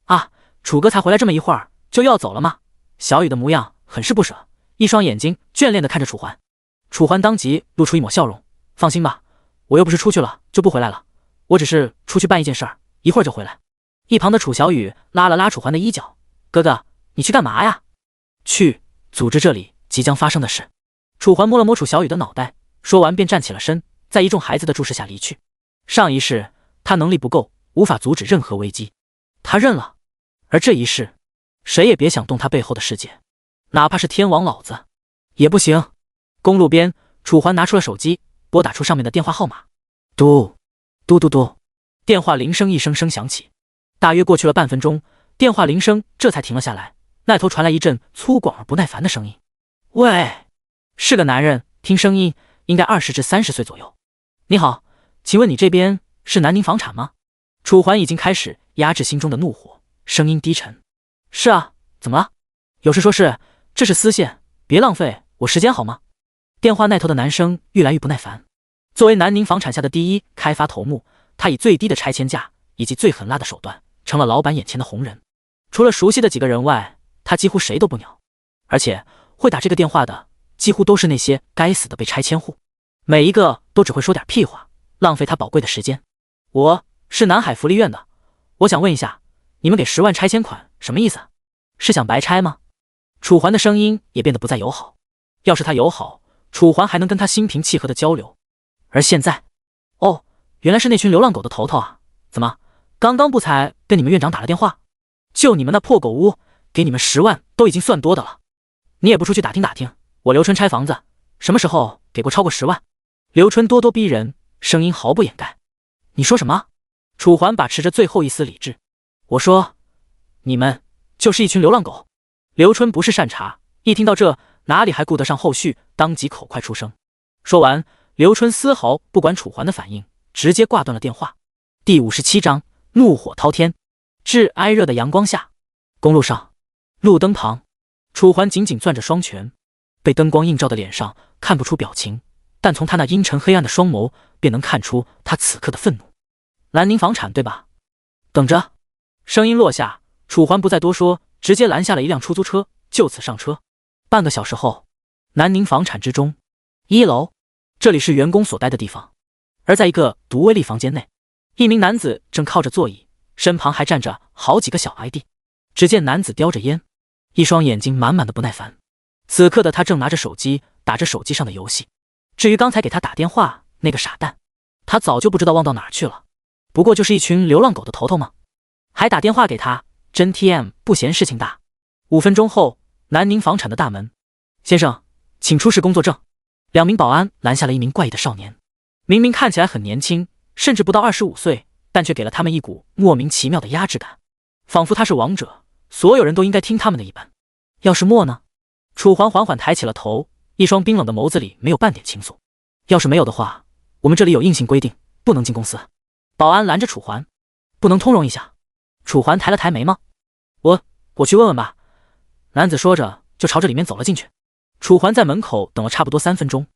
啊，楚哥才回来这么一会儿就又要走了吗？小雨的模样很是不舍，一双眼睛眷恋地看着楚环。楚环当即露出一抹笑容，放心吧，我又不是出去了就不回来了，我只是出去办一件事儿，一会儿就回来。一旁的楚小雨拉了拉楚环的衣角，哥哥，你去干嘛呀？去组织这里即将发生的事。楚环摸了摸楚小雨的脑袋，说完便站起了身，在一众孩子的注视下离去。上一世他能力不够，无法阻止任何危机，他认了。而这一世，谁也别想动他背后的世界，哪怕是天王老子也不行。公路边，楚环拿出了手机，拨打出上面的电话号码。嘟嘟嘟嘟，电话铃声一声声响起。大约过去了半分钟，电话铃声这才停了下来。那头传来一阵粗犷而不耐烦的声音：“喂，是个男人，听声音应该20至30岁左右。你好，请问你这边是南宁房产吗？”楚环已经开始压制心中的怒火，声音低沉：“是啊，怎么了？有事说事，这是私线，别浪费我时间好吗？”电话那头的男生愈来愈不耐烦。作为南宁房产下的第一开发头目，他以最低的拆迁价以及最狠辣的手段，成了老板眼前的红人。除了熟悉的几个人外，他几乎谁都不鸟。而且会打这个电话的，几乎都是那些该死的被拆迁户，每一个都只会说点屁话，浪费他宝贵的时间。我是南海福利院的，我想问一下，你们给10万拆迁款什么意思？是想白拆吗？楚环的声音也变得不再友好。要是他友好，楚环还能跟他心平气和的交流。而现在，哦，原来是那群流浪狗的头头啊！怎么，刚刚不才跟你们院长打了电话？就你们那破狗屋，给你们10万都已经算多的了。你也不出去打听打听，我刘春拆房子什么时候给过超过10万？刘春咄咄逼人，声音毫不掩盖。你说什么？楚环把持着最后一丝理智。我说，你们就是一群流浪狗。刘春不是善茬，一听到这，哪里还顾得上后续，当即口快出声。说完，刘春丝毫不管楚环的反应，直接挂断了电话。第57章怒火滔天。炙哀热的阳光下，公路上，路灯旁，楚环紧紧攥着双拳，被灯光映照的脸上看不出表情，但从他那阴沉黑暗的双眸便能看出他此刻的愤怒。南宁房产对吧？等着。声音落下，楚环不再多说，直接拦下了一辆出租车，就此上车。半个小时后，南宁房产之中，1楼，这里是员工所待的地方。而在一个独卫立房间内，一名男子正靠着座椅，身旁还站着好几个小ID。只见男子叼着烟，一双眼睛满满的不耐烦。此刻的他正拿着手机打着手机上的游戏。至于刚才给他打电话那个傻蛋，他早就不知道忘到哪儿去了。不过就是一群流浪狗的头头吗？还打电话给他，真 TM 不嫌事情大。5分钟后，南宁房产的大门。先生，请出示工作证。2名保安拦下了一名怪异的少年，明明看起来很年轻，甚至不到25岁，但却给了他们一股莫名其妙的压制感，仿佛他是王者，所有人都应该听他们的一般。要是莫呢？楚环缓缓抬起了头，一双冰冷的眸子里没有半点情愫。要是没有的话，我们这里有硬性规定，不能进公司。保安拦着楚环，不能通融一下？楚环抬了抬眉毛，我去问问吧。男子说着就朝着里面走了进去。楚环在门口等了差不多3分钟，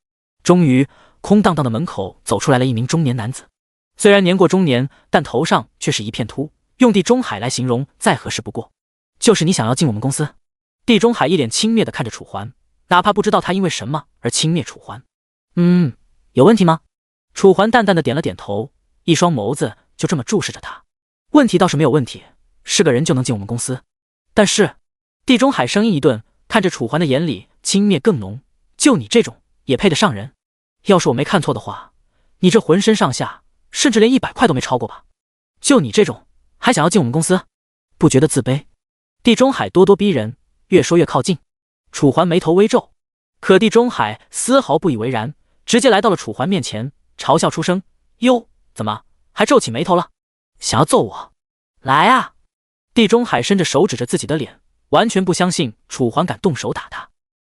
终于空荡荡的门口走出来了一名中年男子。虽然年过中年，但头上却是一片秃，用地中海来形容再合适不过。就是你想要进我们公司？地中海一脸轻蔑地看着楚环，哪怕不知道他因为什么而轻蔑楚环。有问题吗？楚环淡淡的点了点头，一双眸子就这么注视着他。问题倒是没有问题，是个人就能进我们公司。但是地中海声音一顿，看着楚环的眼里轻蔑更浓。就你这种也配得上人？要是我没看错的话，你这浑身上下甚至连100块都没超过吧？就你这种还想要进我们公司，不觉得自卑？地中海咄咄逼人，越说越靠近。楚环眉头微皱，可地中海丝毫不以为然，直接来到了楚环面前，嘲笑出声：哟，怎么还皱起眉头了？想要揍我？来啊！地中海伸着手指着自己的脸，完全不相信楚环敢动手打他。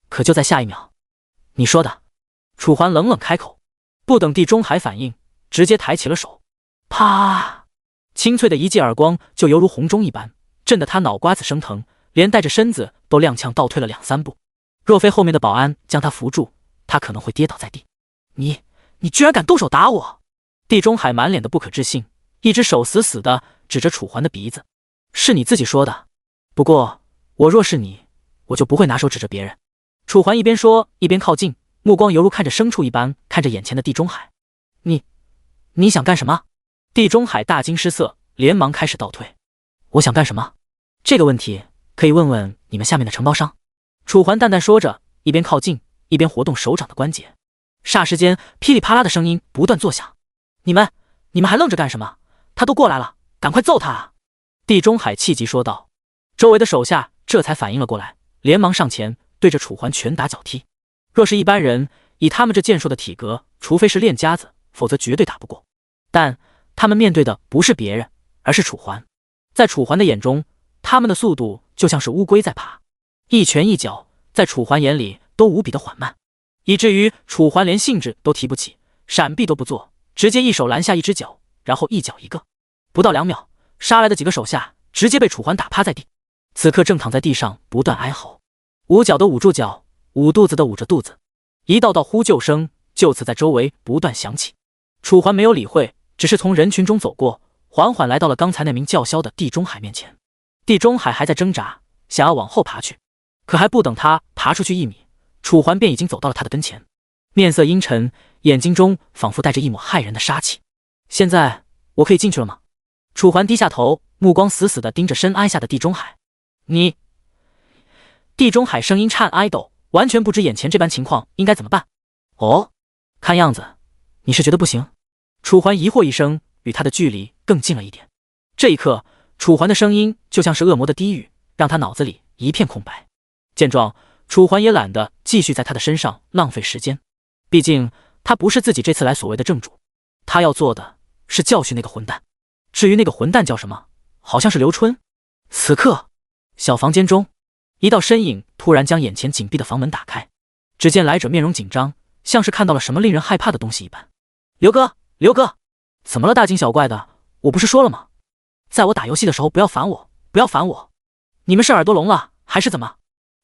可就在下一秒，你说的。楚环冷冷开口，不等地中海反应，直接抬起了手。啪！清脆的一记耳光就犹如洪钟一般，震得他脑瓜子生疼，连带着身子都踉跄倒退了2-3步。若非后面的保安将他扶住，他可能会跌倒在地。你居然敢动手打我！地中海满脸的不可置信，一只手死死地指着楚环的鼻子。是你自己说的，不过我若是你，我就不会拿手指着别人。楚环一边说一边靠近，目光犹如看着牲畜一般看着眼前的地中海。你想干什么？地中海大惊失色，连忙开始倒退。我想干什么？这个问题可以问问你们下面的承包商。楚环淡淡说着，一边靠近一边活动手掌的关节。霎时间，噼里啪啦的声音不断作响。你们还愣着干什么？他都过来了，赶快揍他啊！地中海气急说道。周围的手下这才反应了过来，连忙上前对着楚环拳打脚踢。若是一般人，以他们这健硕的体格，除非是练家子，否则绝对打不过。但他们面对的不是别人，而是楚环。在楚环的眼中，他们的速度就像是乌龟在爬，一拳一脚在楚环眼里都无比的缓慢，以至于楚环连兴致都提不起，闪避都不做，直接一手拦下一只脚，然后一脚一个。不到2秒，杀来的几个手下直接被楚环打趴在地，此刻正躺在地上不断哀嚎，捂脚的捂住脚，捂肚子的捂着肚子，一道道呼救声就此在周围不断响起。楚环没有理会，只是从人群中走过，缓缓来到了刚才那名叫嚣的地中海面前。地中海还在挣扎，想要往后爬去，可还不等他爬出去1米，楚环便已经走到了他的跟前，面色阴沉，眼睛中仿佛带着一抹骇人的杀气。现在我可以进去了吗？楚环低下头，目光死死地盯着深哀下的地中海。你……地中海声音颤哀抖，完全不知眼前这般情况应该怎么办。哦，看样子你是觉得不行？楚环疑惑一声，与他的距离更近了一点。这一刻，楚环的声音就像是恶魔的低语，让他脑子里一片空白。见状，楚环也懒得继续在他的身上浪费时间，毕竟他不是自己这次来所谓的正主，他要做的是教训那个混蛋。至于那个混蛋叫什么，好像是刘春。此刻，小房间中，一道身影突然将眼前紧闭的房门打开，只见来者面容紧张，像是看到了什么令人害怕的东西一般。刘哥，怎么了？大惊小怪的，我不是说了吗？在我打游戏的时候不要烦我，你们是耳朵聋了还是怎么？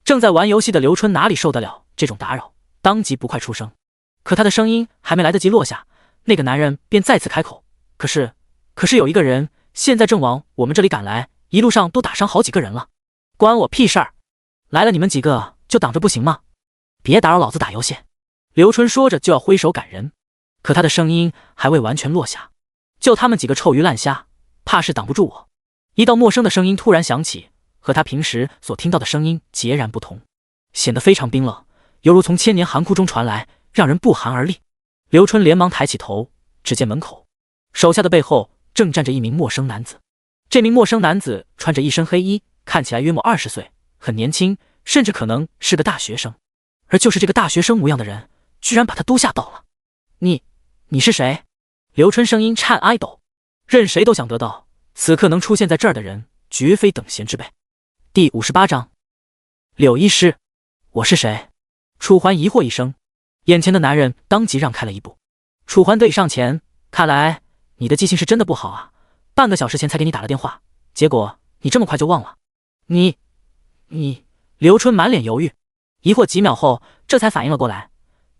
正在玩游戏的刘春哪里受得了这种打扰，当即不快出声。可他的声音还没来得及落下，那个男人便再次开口。可是有一个人现在正往我们这里赶来，一路上都打伤好几个人了。关我屁事儿！来了你们几个就挡着不行吗？别打扰老子打游戏！刘春说着就要挥手赶人，可他的声音还未完全落下。就他们几个臭鱼烂虾，怕是挡不住我。一道陌生的声音突然响起，和他平时所听到的声音截然不同，显得非常冰冷，犹如从千年寒窟中传来，让人不寒而栗。刘春连忙抬起头，只见门口手下的背后正站着一名陌生男子。这名陌生男子穿着一身黑衣，看起来约莫20岁，很年轻，甚至可能是个大学生。而就是这个大学生模样的人，居然把他都吓到了。你是谁？刘春声音颤哀抖，任谁都想得到，此刻能出现在这儿的人，绝非等闲之辈。第58章，柳医师，我是谁？楚环疑惑一声，眼前的男人当即让开了一步。楚环得以上前，看来你的记性是真的不好啊，半个小时前才给你打了电话，结果你这么快就忘了。你，刘春满脸犹豫，疑惑几秒后，这才反应了过来，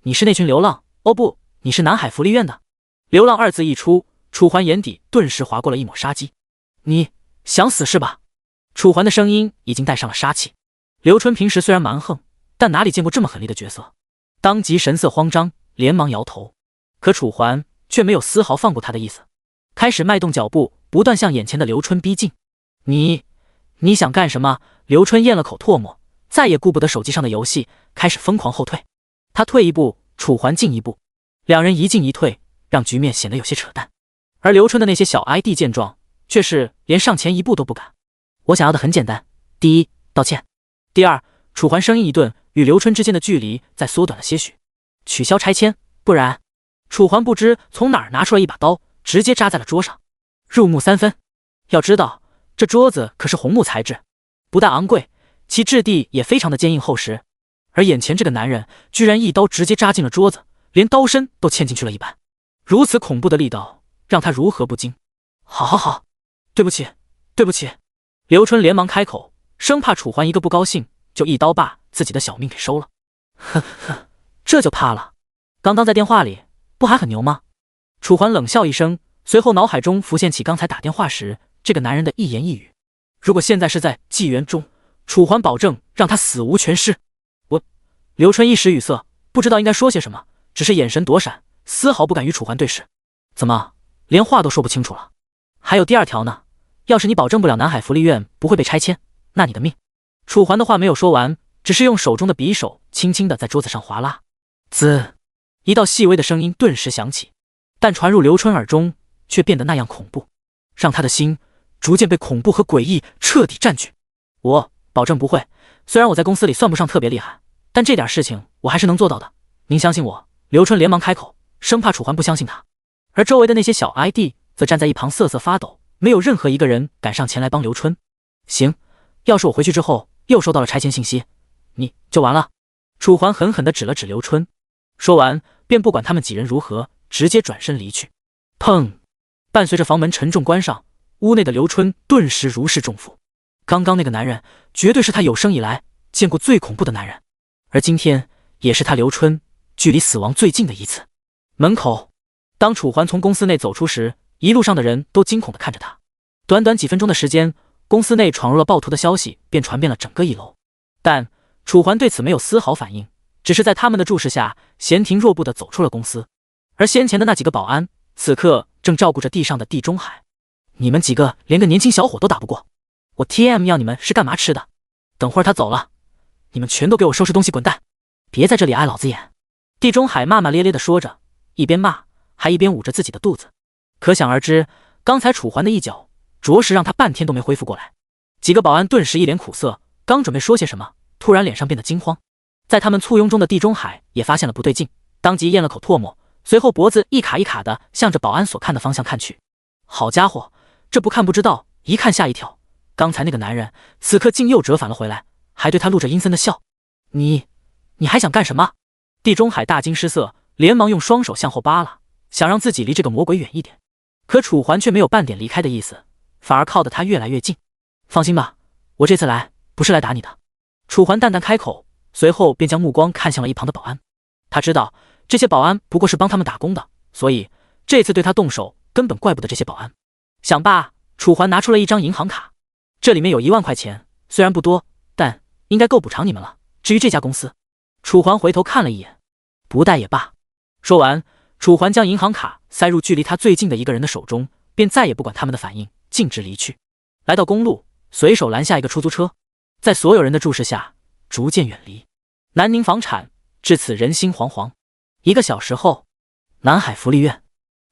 你是那群流浪，哦不，你是南海福利院的。流浪2字一出，楚环眼底顿时划过了一抹杀机。你想死是吧？楚环的声音已经带上了杀气。刘春平时虽然蛮横，但哪里见过这么狠厉的角色，当即神色慌张，连忙摇头。可楚环却没有丝毫放过他的意思，开始迈动脚步，不断向眼前的刘春逼近。你想干什么？刘春咽了口唾沫，再也顾不得手机上的游戏，开始疯狂后退。他退一步，楚环进一步，两人一进一退，让局面显得有些扯淡。而刘春的那些小 ID 见状，却是连上前一步都不敢。我想要的很简单，第一，道歉；第二，楚环声音一顿，与刘春之间的距离再缩短了些许。取消拆迁，不然……楚环不知从哪儿拿出了一把刀，直接扎在了桌上，入木3分。要知道，这桌子可是红木材质，不但昂贵，其质地也非常的坚硬厚实。而眼前这个男人居然一刀直接扎进了桌子，连刀身都嵌进去了一半。如此恐怖的力道，让他如何不惊？好，对不起。刘春连忙开口，生怕楚环一个不高兴，就一刀把自己的小命给收了。呵，这就怕了？刚刚在电话里不还很牛吗？楚环冷笑一声，随后脑海中浮现起刚才打电话时这个男人的一言一语。如果现在是在纪元中，楚环保证让他死无全尸。刘春一时语塞，不知道应该说些什么，只是眼神躲闪，丝毫不敢与楚环对视。怎么，连话都说不清楚了？还有第二条呢，要是你保证不了南海福利院不会被拆迁，那你的命……楚环的话没有说完，只是用手中的匕首轻轻地在桌子上划拉。滋，一道细微的声音顿时响起，但传入刘春耳中却变得那样恐怖，让他的心逐渐被恐怖和诡异彻底占据。我保证不会，虽然我在公司里算不上特别厉害，但这点事情我还是能做到的，您相信我。刘春连忙开口，生怕楚环不相信他，而周围的那些小 ID 则站在一旁瑟瑟发抖，没有任何一个人敢上前来帮刘春。行，要是我回去之后又收到了拆迁信息，你就完了。楚环狠狠地指了指刘春，说完便不管他们几人如何，直接转身离去。砰！伴随着房门沉重关上，屋内的刘春顿时如释重负。刚刚那个男人绝对是他有生以来见过最恐怖的男人，而今天也是他刘春距离死亡最近的一次。门口，当楚环从公司内走出时，一路上的人都惊恐地看着他。短短几分钟的时间，公司内闯入了暴徒的消息便传遍了整个一楼，但楚环对此没有丝毫反应，只是在他们的注视下闲庭若步地走出了公司。而先前的那几个保安此刻正照顾着地上的地中海。你们几个连个年轻小伙都打不过，我 TM 要你们是干嘛吃的？等会儿他走了，你们全都给我收拾东西滚蛋，别在这里碍老子眼。地中海骂骂咧咧地说着，一边骂还一边捂着自己的肚子。可想而知，刚才楚环的一脚着实让他半天都没恢复过来。几个保安顿时一脸苦涩，刚准备说些什么，突然脸上变得惊慌。在他们簇拥中的地中海也发现了不对劲，当即咽了口唾沫，随后脖子一卡一卡的向着保安所看的方向看去。好家伙，这不看不知道，一看吓一跳。刚才那个男人此刻竟又折返了回来，还对他露着阴森的笑。你还想干什么？地中海大惊失色，连忙用双手向后扒拉，想让自己离这个魔鬼远一点。可楚环却没有半点离开的意思，反而靠得他越来越近。放心吧，我这次来不是来打你的。楚环淡淡开口，随后便将目光看向了一旁的保安。他知道这些保安不过是帮他们打工的，所以这次对他动手根本怪不得这些保安。想罢，楚环拿出了一张银行卡，这里面有1万块钱，虽然不多，但应该够补偿你们了。至于这家公司，楚环回头看了一眼，不带也罢。说完，楚环将银行卡塞入距离他最近的一个人的手中，便再也不管他们的反应，径直离去。来到公路，随手拦下一个出租车，在所有人的注视下逐渐远离。南宁房产至此人心惶惶。1个小时后，南海福利院，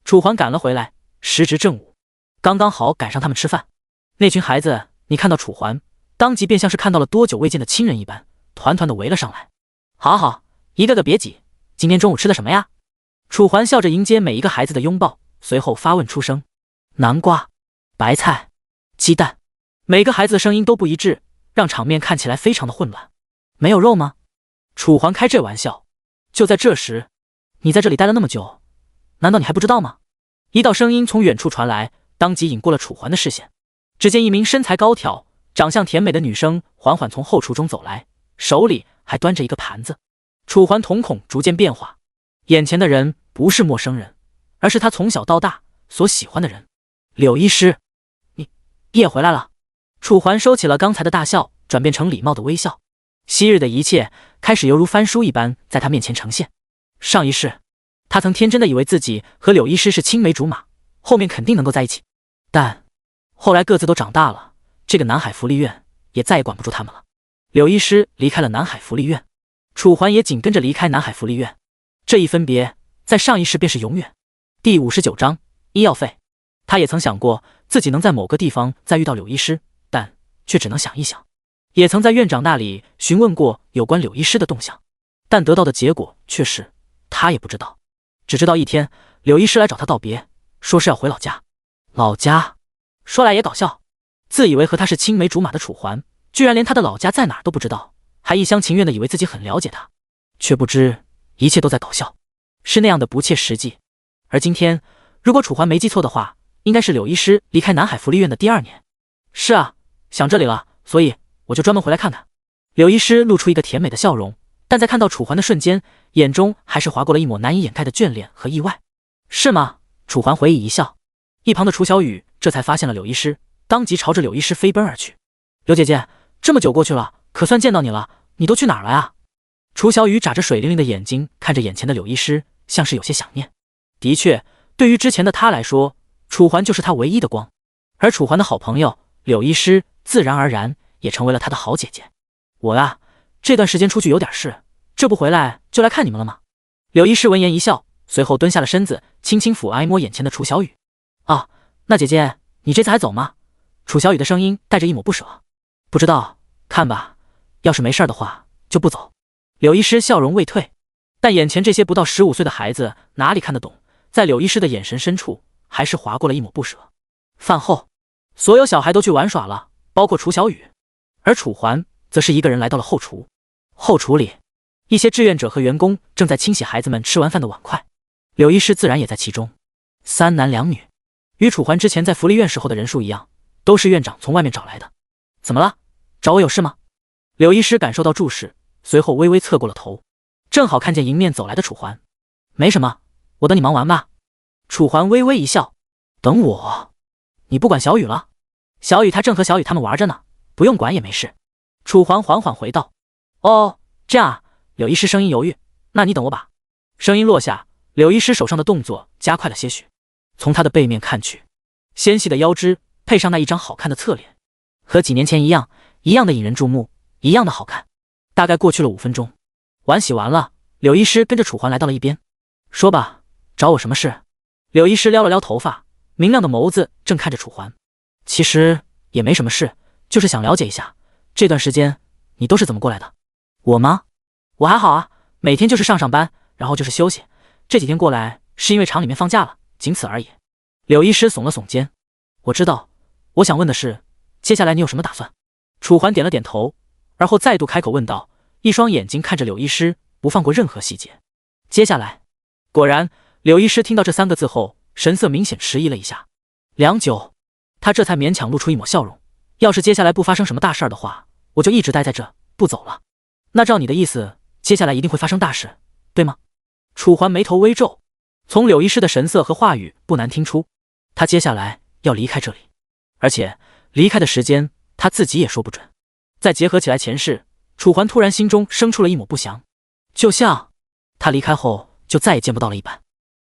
楚环赶了回来，时值正午，刚刚好赶上他们吃饭。那群孩子你看到楚环，当即便像是看到了多久未见的亲人一般，团团的围了上来。好好，一个个别挤，今天中午吃的什么呀？楚环笑着迎接每一个孩子的拥抱，随后发问出声。南瓜、白菜、鸡蛋。每个孩子的声音都不一致，让场面看起来非常的混乱。没有肉吗？楚环开这玩笑。就在这时，你在这里待了那么久，难道你还不知道吗？一道声音从远处传来，当即引过了楚环的视线。只见一名身材高挑、长相甜美的女生缓缓从后厨中走来，手里还端着一个盘子。楚环瞳孔逐渐变化，眼前的人不是陌生人，而是他从小到大所喜欢的人，柳医师。你也回来了。楚环收起了刚才的大笑，转变成礼貌的微笑。昔日的一切开始犹如翻书一般在他面前呈现。上一世，他曾天真的以为自己和柳医师是青梅竹马，后面肯定能够在一起。但后来各自都长大了，这个南海福利院也再也管不住他们了。柳医师离开了南海福利院，楚环也紧跟着离开南海福利院。这一分别，在上一世便是永远。第59章医药费。他也曾想过自己能在某个地方再遇到柳医师，但却只能想一想。也曾在院长那里询问过有关柳医师的动向，但得到的结果却是他也不知道。只知道一天，柳医师来找他道别，说是要回老家。老家，说来也搞笑，自以为和他是青梅竹马的楚环，居然连他的老家在哪儿都不知道，还一厢情愿的以为自己很了解他，却不知一切都在搞笑，是那样的不切实际。而今天，如果楚环没记错的话，应该是柳医师离开南海福利院的第2年。是啊，想这里了，所以我就专门回来看看。柳医师露出一个甜美的笑容，但在看到楚环的瞬间，眼中还是划过了一抹难以掩盖的眷恋和意外。是吗？楚环回忆一笑。一旁的楚小雨这才发现了柳医师，当即朝着柳医师飞奔而去。柳姐姐，这么久过去了，可算见到你了，你都去哪儿了呀？楚小雨眨着水灵灵的眼睛看着眼前的柳医师，像是有些想念。的确，对于之前的他来说，楚环就是他唯一的光，而楚环的好朋友柳医师自然而然也成为了他的好姐姐。我啊，这段时间出去有点事，这不回来就来看你们了吗？柳医师闻言一笑，随后蹲下了身子，轻轻抚挨摸眼前的楚小雨。啊，那姐姐，你这次还走吗？楚小雨的声音带着一抹不舍。不知道，看吧，要是没事的话就不走。柳医师笑容未退，但眼前这些不到15岁的孩子哪里看得懂，在柳医师的眼神深处还是划过了一抹不舍。饭后，所有小孩都去玩耍了，包括楚小雨，而楚环则是一个人来到了后厨。后厨里，一些志愿者和员工正在清洗孩子们吃完饭的碗筷，柳医师自然也在其中。3男2女，与楚环之前在福利院时候的人数一样，都是院长从外面找来的。怎么了？找我有事吗？柳医师感受到注视，随后微微侧过了头，正好看见迎面走来的楚环。没什么，我等你忙完吧。楚环微微一笑。等我？你不管小雨了？小雨他正和小雨他们玩着呢，不用管也没事。楚环缓缓回道。哦，这样啊。柳医师声音犹豫。那你等我吧。声音落下，柳医师手上的动作加快了些许。从他的背面看去，纤细的腰肢配上那一张好看的侧脸，和几年前一样的引人注目，一样的好看。大概过去了5分钟，碗洗完了，柳医师跟着楚环来到了一边。说吧，找我什么事？柳医师撩了撩头发，明亮的眸子正看着楚环。其实也没什么事，就是想了解一下，这段时间你都是怎么过来的？我吗？我还好啊，每天就是上班，然后就是休息。这几天过来是因为厂里面放假了，仅此而已。柳医师耸了耸肩。我知道，我想问的是，接下来你有什么打算？楚环点了点头，而后再度开口问道，一双眼睛看着柳医师，不放过任何细节。接下来，果然，柳医师听到这3个字后，神色明显迟疑了一下。良久，他这才勉强露出一抹笑容。要是接下来不发生什么大事的话，我就一直待在这，不走了。那照你的意思，接下来一定会发生大事，对吗？楚环眉头微皱，从柳医师的神色和话语不难听出，他接下来要离开这里，而且离开的时间他自己也说不准。再结合起来前世，楚环突然心中生出了一抹不祥，就像他离开后就再也见不到了一般。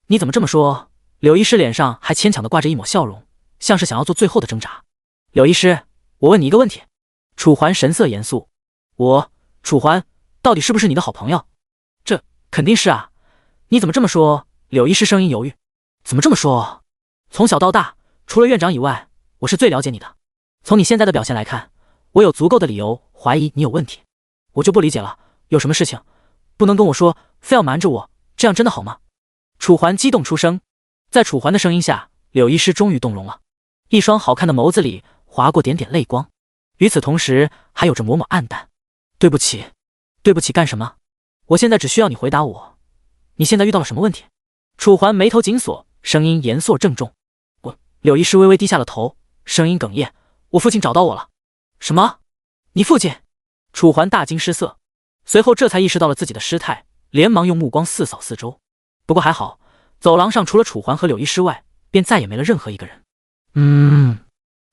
你怎么这么说？柳医师脸上还牵强地挂着一抹笑容，像是想要做最后的挣扎。柳医师，我问你一个问题。楚环神色严肃。楚环到底是不是你的好朋友？这肯定是啊。你怎么这么说？柳医师声音犹豫。怎么这么说？从小到大，除了院长以外，我是最了解你的。从你现在的表现来看，我有足够的理由怀疑你有问题。我就不理解了，有什么事情不能跟我说，非要瞒着我，这样真的好吗？楚环激动出声。在楚环的声音下，柳医师终于动容了，一双好看的眸子里划过点点泪光，与此同时还有着抹抹暗淡。对不起。对不起干什么？我现在只需要你回答我，你现在遇到了什么问题？楚环眉头紧锁，声音严肃郑重。柳医师微微低下了头，声音哽咽。我父亲找到我了。什么？你父亲？楚环大惊失色，随后这才意识到了自己的失态，连忙用目光四扫四周。不过还好，走廊上除了楚环和柳医师外，便再也没了任何一个人。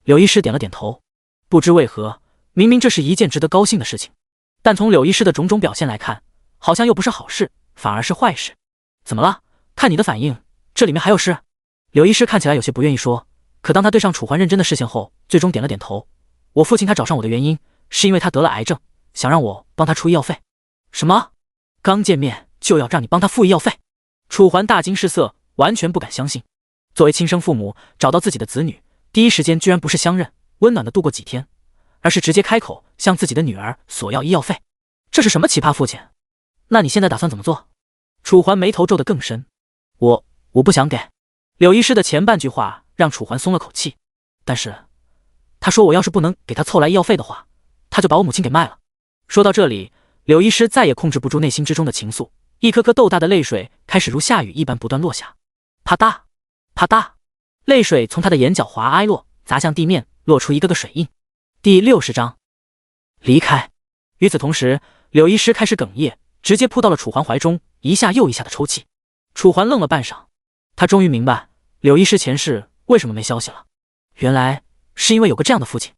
柳医师点了点头。不知为何，明明这是一件值得高兴的事情，但从柳医师的种种表现来看，好像又不是好事，反而是坏事。怎么了？看你的反应，这里面还有事？柳医师看起来有些不愿意说，可当他对上楚环认真的事情后，最终点了点头。我父亲他找上我的原因，是因为他得了癌症，想让我帮他出医药费。什么？刚见面就要让你帮他付医药费？楚环大惊失色，完全不敢相信。作为亲生父母，找到自己的子女，第一时间居然不是相认温暖的度过几天，而是直接开口向自己的女儿索要医药费。这是什么奇葩父亲？那你现在打算怎么做？楚环眉头皱得更深。我不想给。柳医师的前半句话让楚环松了口气，但是他说我要是不能给他凑来医药费的话，他就把我母亲给卖了。说到这里，柳医师再也控制不住内心之中的情愫，一颗颗豆大的泪水开始如下雨一般不断落下。啪嗒啪嗒，泪水从他的眼角滑挨落，砸向地面，落出一个个水印。第60章离开。与此同时，柳医师开始哽咽，直接扑到了楚环怀中，一下又一下的抽泣。楚环愣了半晌，他终于明白柳医师前世为为什么没消息了？原来是因为有个这样的父亲。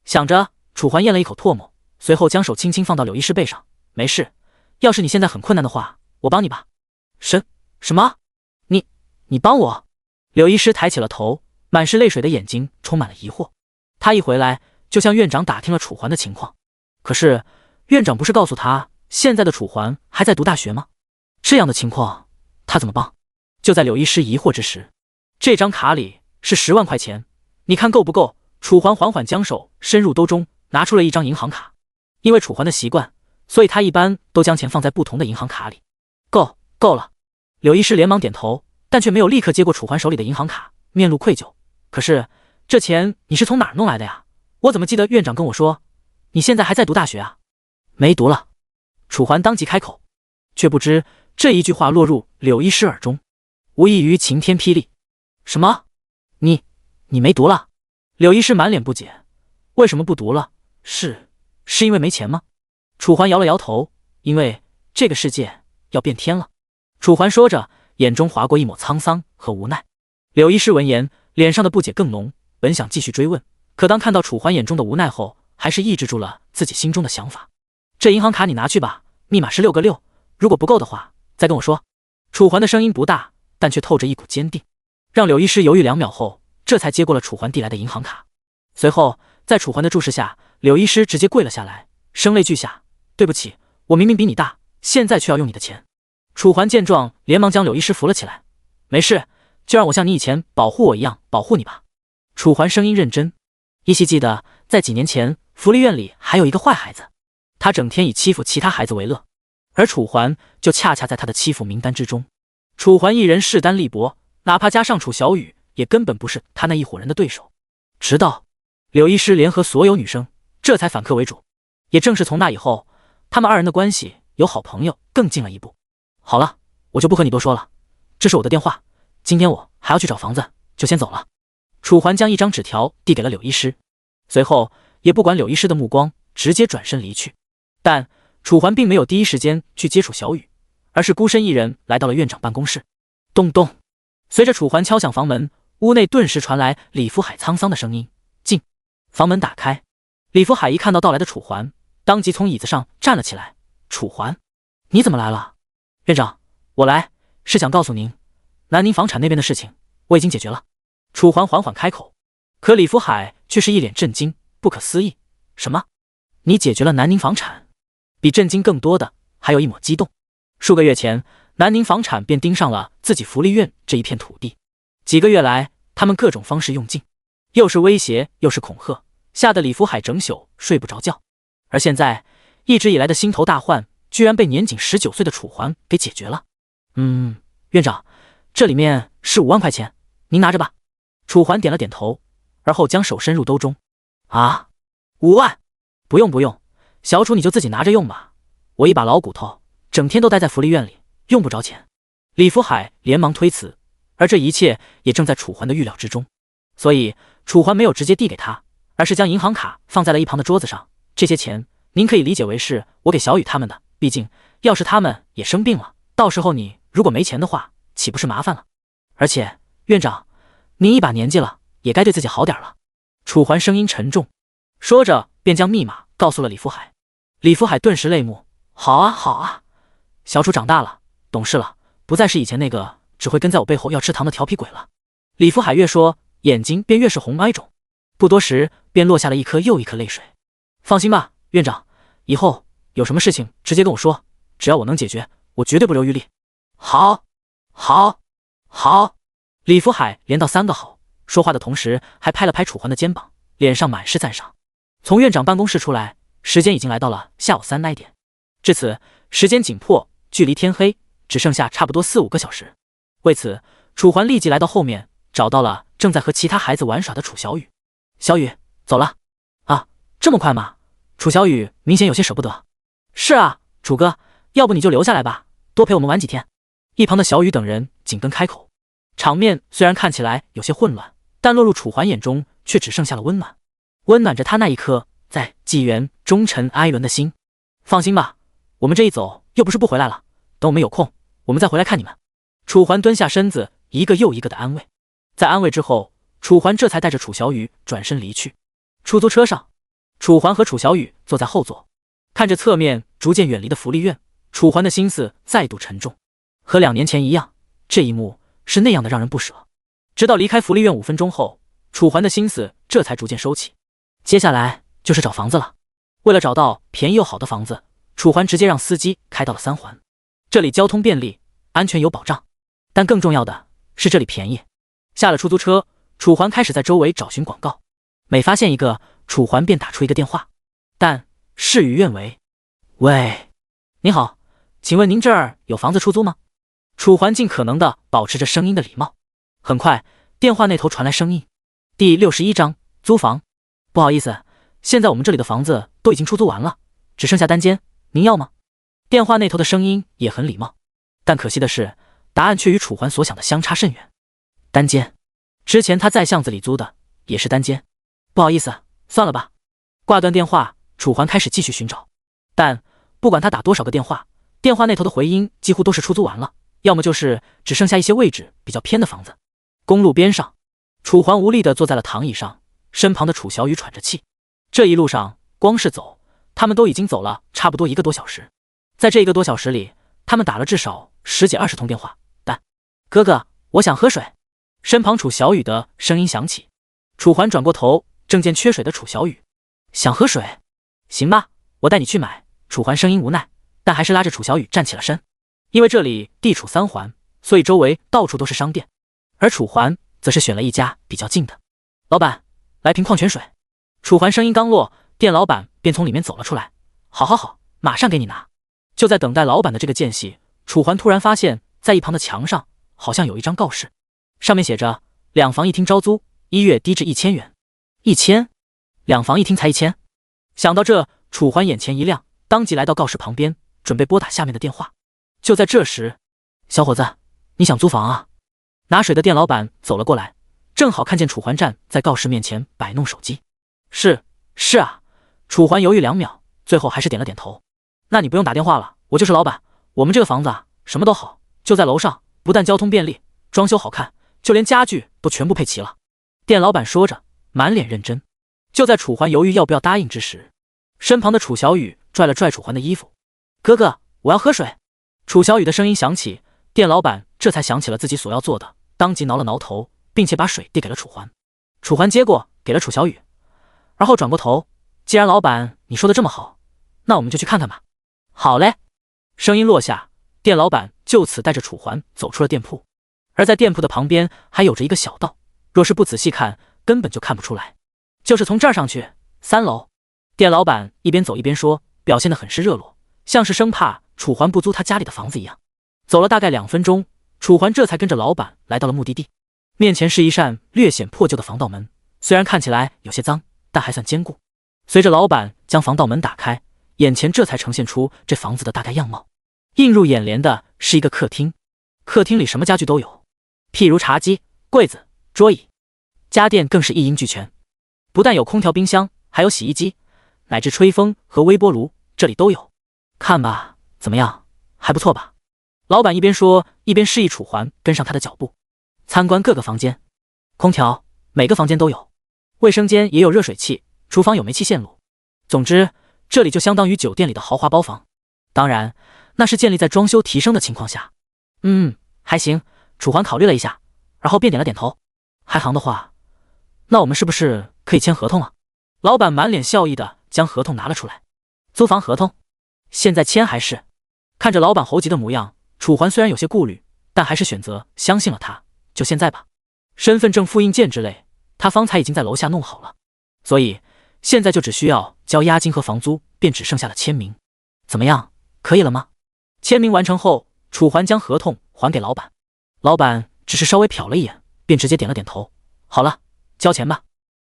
想着，楚环咽了一口唾沫，随后将手轻轻放到柳医师背上。没事，要是你现在很困难的话，我帮你吧。什么？你帮我？柳医师抬起了头，满是泪水的眼睛充满了疑惑。他一回来就向院长打听了楚环的情况，可是院长不是告诉他现在的楚环还在读大学吗？这样的情况他怎么帮？就在柳医师疑惑之时，这张卡里是10万块钱，你看够不够？楚环缓缓将手伸入兜中，拿出了一张银行卡。因为楚环的习惯，所以他一般都将钱放在不同的银行卡里。够了。柳医师连忙点头，但却没有立刻接过楚环手里的银行卡，面露愧疚。可是这钱你是从哪儿弄来的呀？我怎么记得院长跟我说你现在还在读大学啊？没读了。楚环当即开口，却不知这一句话落入柳医师耳中，无异于晴天霹雳。什么？你没读了？柳医师满脸不解，为什么不读了？是因为没钱吗？楚环摇了摇头，因为这个世界要变天了。楚环说着，眼中划过一抹沧桑和无奈。柳医师闻言，脸上的不解更浓，本想继续追问，可当看到楚环眼中的无奈后，还是抑制住了自己心中的想法。这银行卡你拿去吧，密码是6个6，如果不够的话再跟我说。楚环的声音不大，但却透着一股坚定，让柳医师犹豫2秒后，这才接过了楚环递来的银行卡。随后在楚环的注视下，柳医师直接跪了下来，声泪俱下，对不起，我明明比你大，现在却要用你的钱。楚环见状，连忙将柳医师扶了起来。没事，就让我像你以前保护我一样保护你吧。楚环声音认真，依稀记得在几年前福利院里还有一个坏孩子，他整天以欺负其他孩子为乐，而楚环就恰恰在他的欺负名单之中。楚环一人势单力薄，哪怕加上楚小雨，也根本不是他那一伙人的对手。直到柳医师联合所有女生，这才反客为主。也正是从那以后，他们2人的关系由好朋友更近了一步。好了，我就不和你多说了，这是我的电话，今天我还要去找房子，就先走了。楚环将一张纸条递给了柳医师，随后也不管柳医师的目光，直接转身离去。但楚环并没有第一时间去接触小雨，而是孤身一人来到了院长办公室。咚咚，随着楚环敲响房门，屋内顿时传来李福海沧桑的声音：进。房门打开，李福海一看到到来的楚环，当即从椅子上站了起来。楚环，你怎么来了？院长，我来是想告诉您，南宁房产那边的事情我已经解决了。楚环缓缓开口，可李福海却是一脸震惊，不可思议。什么？你解决了南宁房产？比震惊更多的还有一抹激动。数个月前，南宁房产便盯上了自己福利院这一片土地，几个月来他们各种方式用尽，又是威胁又是恐吓，吓得李福海整宿睡不着觉。而现在一直以来的心头大患居然被年仅19岁的楚环给解决了。院长，这里面是5万块钱，您拿着吧。楚环点了点头，而后将手伸入兜中。啊，5万？不用，小楚你就自己拿着用吧，我一把老骨头，整天都待在福利院里，用不着钱。李福海连忙推辞，而这一切也正在楚环的预料之中，所以楚环没有直接递给他，而是将银行卡放在了一旁的桌子上。这些钱您可以理解为是我给小雨他们的，毕竟要是他们也生病了，到时候你如果没钱的话，岂不是麻烦了？而且院长，您一把年纪了，也该对自己好点了。楚环声音沉重，说着便将密码告诉了李福海。李福海顿时泪目，好啊，小楚长大了，懂事了，不再是以前那个只会跟在我背后要吃糖的调皮鬼了。李福海越说，眼睛便越是红哀肿，不多时便落下了一颗又一颗泪水。放心吧，院长，以后有什么事情直接跟我说，只要我能解决，我绝对不留余力。好。李福海连到3个好，说话的同时还拍了拍楚环的肩膀，脸上满是赞赏。从院长办公室出来，时间已经来到了下午3那点。至此，时间紧迫，距离天黑只剩下差不多4、5个小时。为此，楚环立即来到后面，找到了正在和其他孩子玩耍的楚小雨。小雨，走了？啊，这么快吗？楚小雨明显有些舍不得。是啊，楚哥，要不你就留下来吧，多陪我们玩几天。一旁的小雨等人紧跟开口。场面虽然看起来有些混乱，但落入楚环眼中却只剩下了温暖，温暖着他那一颗在纪元忠臣哀伦的心。放心吧，我们这一走又不是不回来了，等我们有空，我们再回来看你们。楚环蹲下身子，一个又一个的安慰。在安慰之后，楚环这才带着楚小雨转身离去。出租车上，楚环和楚小雨坐在后座，看着侧面逐渐远离的福利院，楚环的心思再度沉重。和2年前一样，这一幕是那样的让人不舍。直到离开福利院5分钟后，楚环的心思这才逐渐收起。接下来就是找房子了。为了找到便宜又好的房子，楚环直接让司机开到了3环。这里交通便利，安全有保障，但更重要的是这里便宜。下了出租车，楚环开始在周围找寻广告，每发现一个，楚环便打出一个电话，但事与愿违。喂，您好，请问您这儿有房子出租吗？楚环尽可能的保持着声音的礼貌。很快，电话那头传来声音：第61章租房。不好意思，现在我们这里的房子都已经出租完了，只剩下单间，您要吗？电话那头的声音也很礼貌，但可惜的是，答案却与楚环所想的相差甚远。单间，之前他在巷子里租的也是单间。不好意思，算了吧。挂断电话，楚环开始继续寻找，但不管他打多少个电话，电话那头的回音几乎都是出租完了，要么就是只剩下一些位置比较偏的房子。公路边上，楚环无力地坐在了躺椅上，身旁的楚小雨喘着气。这一路上光是走，他们都已经走了差不多1个多小时。在这1个多小时里，他们打了至少10几20通电话，但哥哥，我想喝水。身旁楚小雨的声音响起。楚环转过头，正见缺水的楚小雨。想喝水？行吧，我带你去买。楚环声音无奈，但还是拉着楚小雨站起了身。因为这里地处3环，所以周围到处都是商店，而楚环则是选了一家比较近的。老板，来瓶矿泉水。楚环声音刚落，店老板便从里面走了出来。好好好，马上给你拿。就在等待老板的这个间隙，楚环突然发现在一旁的墙上好像有一张告示，上面写着2房1厅招租，1月低至1000元。1000？2房1厅才1000？想到这，楚环眼前一亮，当即来到告示旁边，准备拨打下面的电话。就在这时，小伙子，你想租房啊？拿水的店老板走了过来，正好看见楚环站在告示面前摆弄手机。是啊。楚环犹豫2秒，最后还是点了点头。那你不用打电话了，我就是老板。我们这个房子啊，什么都好，就在楼上，不但交通便利，装修好看，就连家具都全部配齐了。店老板说着，满脸认真。就在楚环犹豫要不要答应之时，身旁的楚小雨拽了拽楚环的衣服。哥哥，我要喝水。楚小雨的声音响起，店老板这才想起了自己所要做的，当即挠了挠头，并且把水递给了楚环。楚环接过，给了楚小雨，而后转过头，既然老板你说的这么好，那我们就去看看吧。好嘞。声音落下，店老板就此带着楚环走出了店铺，而在店铺的旁边还有着一个小道，若是不仔细看，根本就看不出来。就是从这儿上去，3楼。店老板一边走一边说，表现得很是热络，像是生怕楚环不租他家里的房子一样。走了大概2分钟，楚环这才跟着老板来到了目的地。面前是一扇略显破旧的防盗门，虽然看起来有些脏，但还算坚固。随着老板将防盗门打开，眼前这才呈现出这房子的大概样貌。映入眼帘的是一个客厅，客厅里什么家具都有，譬如茶几、柜子、桌椅，家电更是一应俱全。不但有空调、冰箱，还有洗衣机，乃至吹风和微波炉，这里都有。看吧，怎么样？还不错吧？老板一边说，一边示意楚环跟上他的脚步。参观各个房间，空调每个房间都有，卫生间也有热水器，厨房有煤气线路。总之，这里就相当于酒店里的豪华包房。当然，那是建立在装修提升的情况下。还行。楚环考虑了一下，然后便点了点头。还行的话，那我们是不是可以签合同了？老板满脸笑意的将合同拿了出来。租房合同？现在签还是？看着老板猴急的模样，楚环虽然有些顾虑，但还是选择相信了他。就现在吧。身份证复印件之类，他方才已经在楼下弄好了，所以现在就只需要交押金和房租，便只剩下了签名。怎么样，可以了吗？签名完成后，楚环将合同还给老板。老板只是稍微瞟了一眼，便直接点了点头。好了，交钱吧。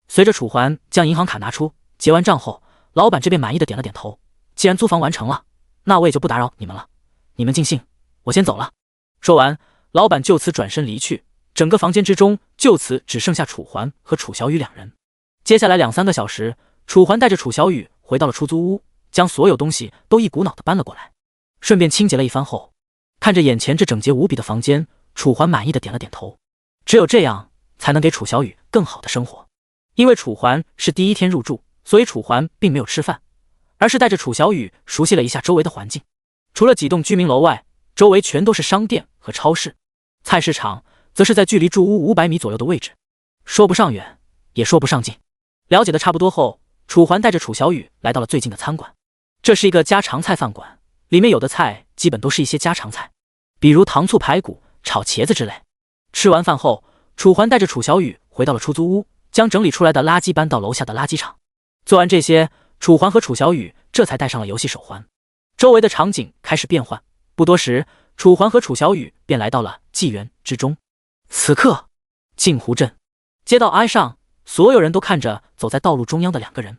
随着楚环将银行卡拿出，结完账后，老板这边满意的点了点头。既然租房完成了，那我也就不打扰你们了，你们尽兴，我先走了。说完，老板就此转身离去，整个房间之中就此只剩下楚环和楚小雨2人。接下来2-3个小时，楚环带着楚小雨回到了出租屋，将所有东西都一股脑的搬了过来，顺便清洁了一番后，看着眼前这整洁无比的房间，楚环满意的点了点头。只有这样才能给楚小雨更好的生活。因为楚环是第一天入住，所以楚环并没有吃饭，而是带着楚小雨熟悉了一下周围的环境。除了几栋居民楼外，周围全都是商店和超市，菜市场则是在距离住屋500米左右的位置，说不上远，也说不上近。了解的差不多后，楚环带着楚小雨来到了最近的餐馆。这是一个家常菜饭馆，里面有的菜基本都是一些家常菜，比如糖醋排骨、炒茄子之类。吃完饭后，楚环带着楚小雨回到了出租屋，将整理出来的垃圾搬到楼下的垃圾场。做完这些，楚环和楚小雨这才戴上了游戏手环。周围的场景开始变换，不多时，楚环和楚小雨便来到了纪元之中。此刻，镜湖镇街道挨上，所有人都看着走在道路中央的两个人。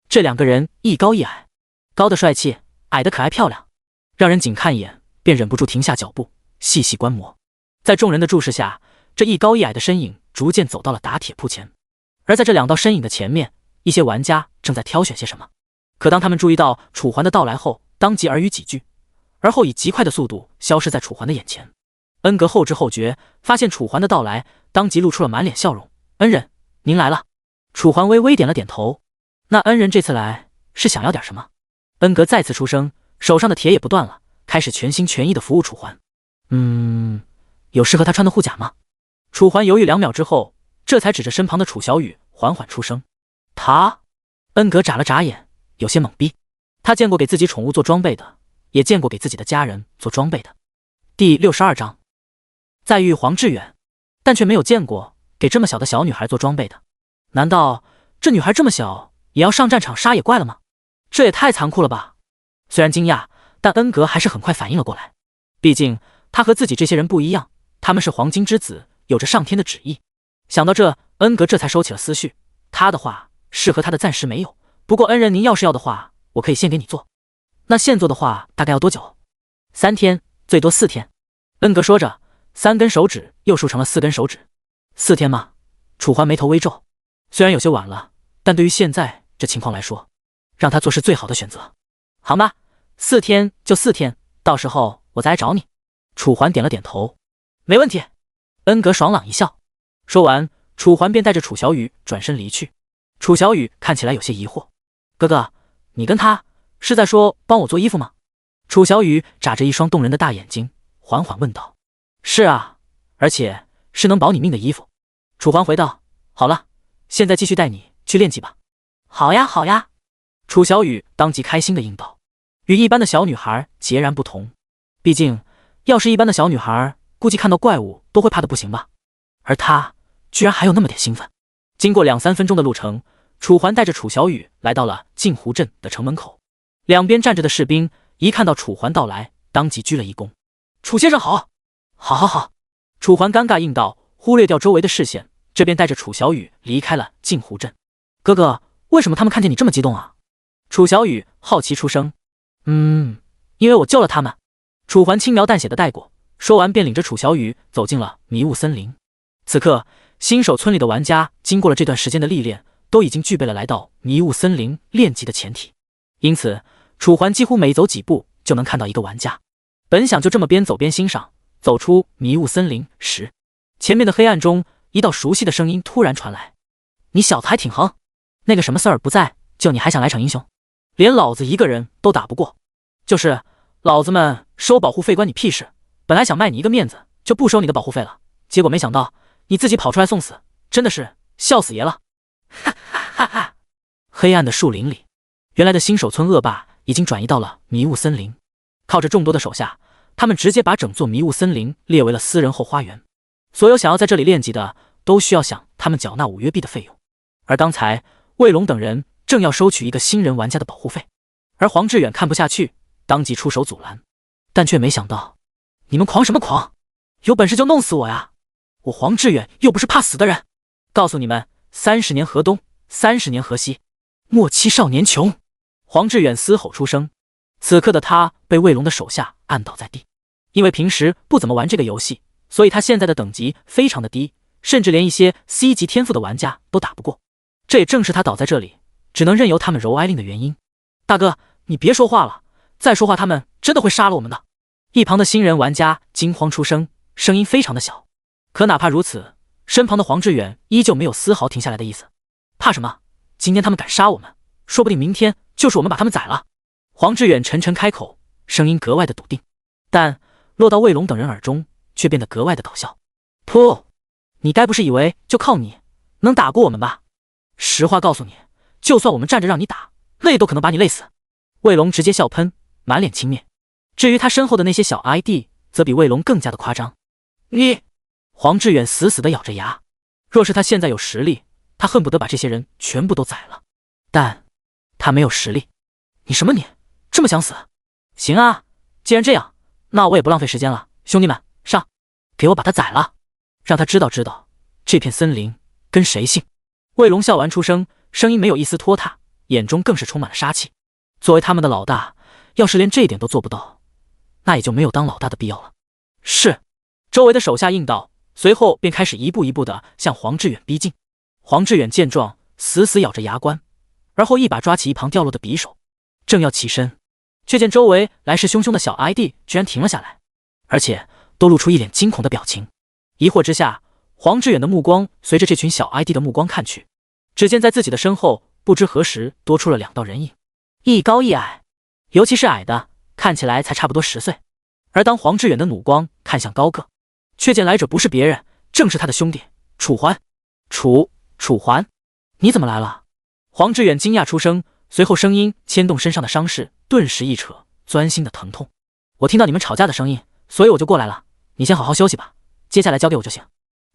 这两个人一高一矮，高的帅气，矮的可爱漂亮，让人仅看一眼便忍不住停下脚步，细细观摩。在众人的注视下，这一高一矮的身影逐渐走到了打铁铺前。而在这两道身影的前面，一些玩家正在挑选些什么。可当他们注意到楚环的到来后，当即耳语几句，而后以极快的速度消失在楚环的眼前。恩格后知后觉，发现楚环的到来，当即露出了满脸笑容。恩人，您来了。楚环微微点了点头。那恩人这次来是想要点什么？恩格再次出声，手上的铁也不断了，开始全心全意的服务楚环。有适合他穿的护甲吗？楚环犹豫2秒之后，这才指着身旁的楚小雨缓缓出声。他？恩格眨了眨眼，有些懵逼。他见过给自己宠物做装备的，也见过给自己的家人做装备的。第62章，再遇黄志远，但却没有见过给这么小的小女孩做装备的。难道这女孩这么小也要上战场杀野怪了吗？这也太残酷了吧！虽然惊讶，但恩格还是很快反应了过来。毕竟他和自己这些人不一样，他们是黄金之子，有着上天的旨意。想到这，恩格这才收起了思绪。他的话适合他的暂时没有，不过恩人您要是要的话，我可以现给你做。那现做的话大概要多久？3天，最多4天。恩格说着，3根手指又竖成了4根手指。4天吗？楚环眉头微皱。虽然有些晚了，但对于现在这情况来说，让他做是最好的选择。好吧，4天就4天，到时候我再来找你。楚环点了点头。没问题。恩格爽朗一笑。说完，楚环便带着楚小雨转身离去。楚小雨看起来有些疑惑。哥哥，你跟他是在说帮我做衣服吗？楚小雨眨着一双动人的大眼睛，缓缓问道。是啊，而且是能保你命的衣服。楚环回道。好了，现在继续带你去练级吧。好呀好呀。楚小雨当即开心地应道。与一般的小女孩截然不同，毕竟要是一般的小女孩，估计看到怪物都会怕得不行吧。而她居然还有那么点兴奋。经过2-3分钟的路程，楚环带着楚小雨来到了镜湖镇的城门口。两边站着的士兵一看到楚环到来，当即鞠了一躬。楚先生好。好好好。楚环尴尬应道，忽略掉周围的视线，这便带着楚小雨离开了镜湖镇。哥哥，为什么他们看见你这么激动啊？楚小雨好奇出声。因为我救了他们。楚环轻描淡写的带过，说完便领着楚小雨走进了迷雾森林。此刻新手村里的玩家经过了这段时间的历练，都已经具备了来到迷雾森林练级的前提，因此楚环几乎每走几步就能看到一个玩家。本想就这么边走边欣赏，走出迷雾森林时，前面的黑暗中一道熟悉的声音突然传来。你小子还挺横，那个什么瑟尔不在，就你还想来场英雄？连老子一个人都打不过。就是老子们收保护费关你屁事，本来想卖你一个面子就不收你的保护费了，结果没想到你自己跑出来送死，真的是笑死爷了。哈哈哈哈。黑暗的树林里，原来的新手村恶霸已经转移到了迷雾森林。靠着众多的手下，他们直接把整座迷雾森林列为了私人后花园。所有想要在这里练级的都需要向他们缴纳5月币的费用。而刚才卫龙等人正要收取一个新人玩家的保护费，而黄志远看不下去，当即出手阻拦，但却没想到，你们狂什么狂？有本事就弄死我呀！我黄志远又不是怕死的人。告诉你们，30年河东，30年河西，莫欺少年穷！黄志远嘶吼出声。此刻的他被卫龙的手下按倒在地，因为平时不怎么玩这个游戏，所以他现在的等级非常的低，甚至连一些 C 级天赋的玩家都打不过。这也正是他倒在这里，只能任由他们揉挨令的原因。大哥，你别说话了，再说话他们真的会杀了我们的。一旁的新人玩家惊慌出声，声音非常的小。可哪怕如此，身旁的黄志远依旧没有丝毫停下来的意思。怕什么？今天他们敢杀我们，说不定明天就是我们把他们宰了。黄志远沉沉开口，声音格外的笃定，但落到卫龙等人耳中却变得格外的搞笑。噗！你该不是以为就靠你能打过我们吧？实话告诉你，就算我们站着让你打，累都可能把你累死。卫龙直接笑喷，满脸轻蔑。至于他身后的那些小 ID， 则比卫龙更加的夸张。你！黄志远死死地咬着牙，若是他现在有实力，他恨不得把这些人全部都宰了。但他没有实力。你什么你？这么想死？行啊，既然这样，那我也不浪费时间了，兄弟们，上！给我把他宰了，让他知道这片森林跟谁姓。卫龙笑完出声，声音没有一丝拖沓，眼中更是充满了杀气。作为他们的老大，要是连这一点都做不到，那也就没有当老大的必要了。是。周围的手下应道，随后便开始一步一步的向黄志远逼近。黄志远见状，死死咬着牙关，而后一把抓起一旁掉落的匕首，正要起身，却见周围来势汹汹的小 ID 居然停了下来，而且都露出一脸惊恐的表情。疑惑之下，黄志远的目光随着这群小 ID 的目光看去，只见在自己的身后不知何时多出了2道人影，一高一矮，尤其是矮的看起来才差不多10岁。而当黄志远的弩光看向高个，却见来者不是别人，正是他的兄弟楚环。楚环，你怎么来了？黄志远惊讶出声，随后声音牵动身上的伤势，顿时一扯，钻心的疼痛。我听到你们吵架的声音，所以我就过来了。你先好好休息吧，接下来交给我就行。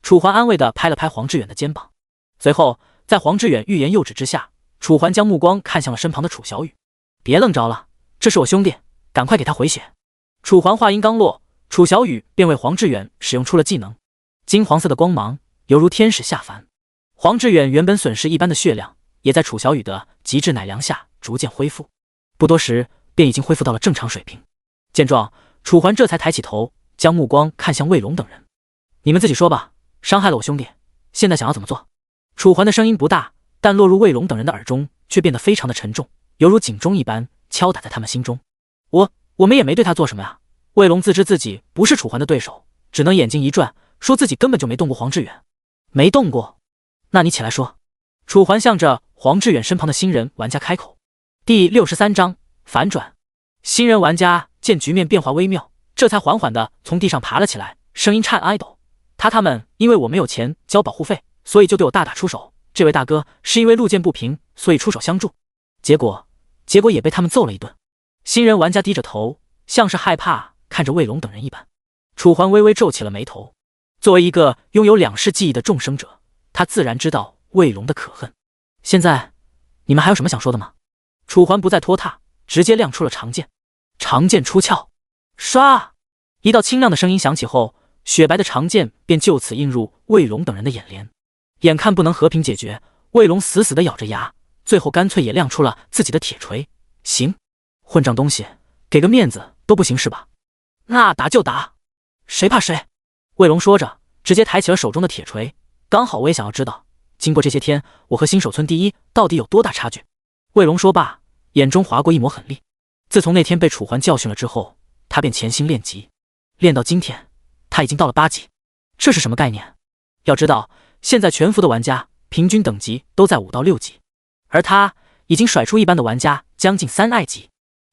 楚环安慰地拍了拍黄志远的肩膀，随后在黄志远欲言又止之下，楚环将目光看向了身旁的楚小雨。别愣着了，这是我兄弟，赶快给他回血。楚环话音刚落，楚小雨便为黄志远使用出了技能，金黄色的光芒犹如天使下凡。黄志远原本损失一般的血量，也在楚小雨的极致奶粮下逐渐恢复，不多时便已经恢复到了正常水平。见状，楚环这才抬起头，将目光看向卫龙等人。你们自己说吧，伤害了我兄弟，现在想要怎么做？楚环的声音不大，但落入卫龙等人的耳中却变得非常的沉重，犹如警钟一般敲打在他们心中。我们也没对他做什么呀。卫龙自知自己不是楚环的对手，只能眼睛一转，说自己根本就没动过黄志远。没动过？那你起来说。楚环向着黄志远身旁的新人玩家开口。第63章反转。新人玩家见局面变化微妙，这才缓缓地从地上爬了起来，声音颤哀抖。他们因为我没有钱交保护费，所以就对我大打出手。这位大哥是因为路见不平，所以出手相助，结果也被他们揍了一顿。新人玩家低着头，像是害怕看着卫龙等人一般。楚环微微皱起了眉头，作为一个拥有2世记忆的众生者，他自然知道卫龙的可恨。现在你们还有什么想说的吗？楚环不再拖沓，直接亮出了长剑。长剑出鞘，唰！一道清亮的声音响起后，雪白的长剑便就此映入卫龙等人的眼帘。眼看不能和平解决，卫龙死死地咬着牙，最后干脆也亮出了自己的铁锤。行，混账东西，给个面子都不行是吧？那打就打，谁怕谁！卫龙说着，直接抬起了手中的铁锤。刚好我也想要知道，经过这些天，我和新手村第一到底有多大差距。卫龙说罢，眼中划过一抹狠戾。自从那天被楚环教训了之后，他便潜心练级，练到今天，他已经到了8级。这是什么概念？要知道，现在全服的玩家平均等级都在5到6级，而他已经甩出一般的玩家将近3级，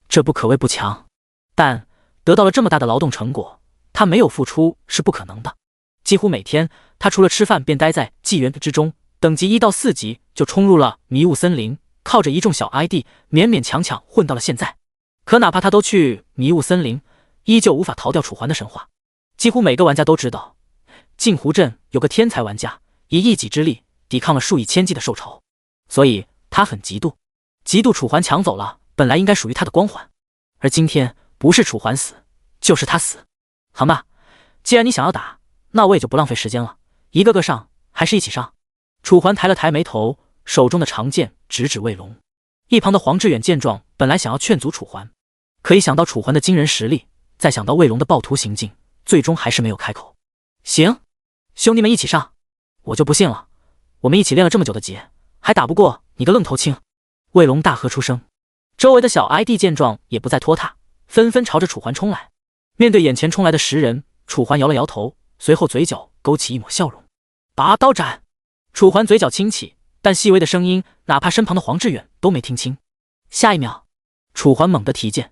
这不可谓不强。但得到了这么大的劳动成果，他没有付出是不可能的。几乎每天，他除了吃饭便待在纪元之中，等级1到4级就冲入了迷雾森林，靠着一众小 ID 勉勉强强混到了现在。可哪怕他都去迷雾森林，依旧无法逃掉楚环的神话。几乎每个玩家都知道，镜湖镇有个天才玩家以1己之力抵抗了数以千计的受仇，所以他很嫉妒楚环抢走了本来应该属于他的光环。而今天不是楚环死，就是他死。好吧，既然你想要打，那我也就不浪费时间了，一个个上，还是一起上？楚环抬了抬眉头，手中的长剑直指卫龙。一旁的黄志远见状，本来想要劝阻楚环，可一想到楚环的惊人实力，再想到卫龙的暴徒行径，最终还是没有开口。行，兄弟们一起上！我就不信了，我们一起练了这么久的级，还打不过你个愣头青！卫龙大喝出声。周围的小 ID 见状也不再拖沓，纷纷朝着楚环冲来。面对眼前冲来的10人，楚环摇了摇头，随后嘴角勾起一抹笑容。拔刀斩！楚环嘴角轻启，但细微的声音，哪怕身旁的黄志远都没听清。下一秒，楚环猛地提剑，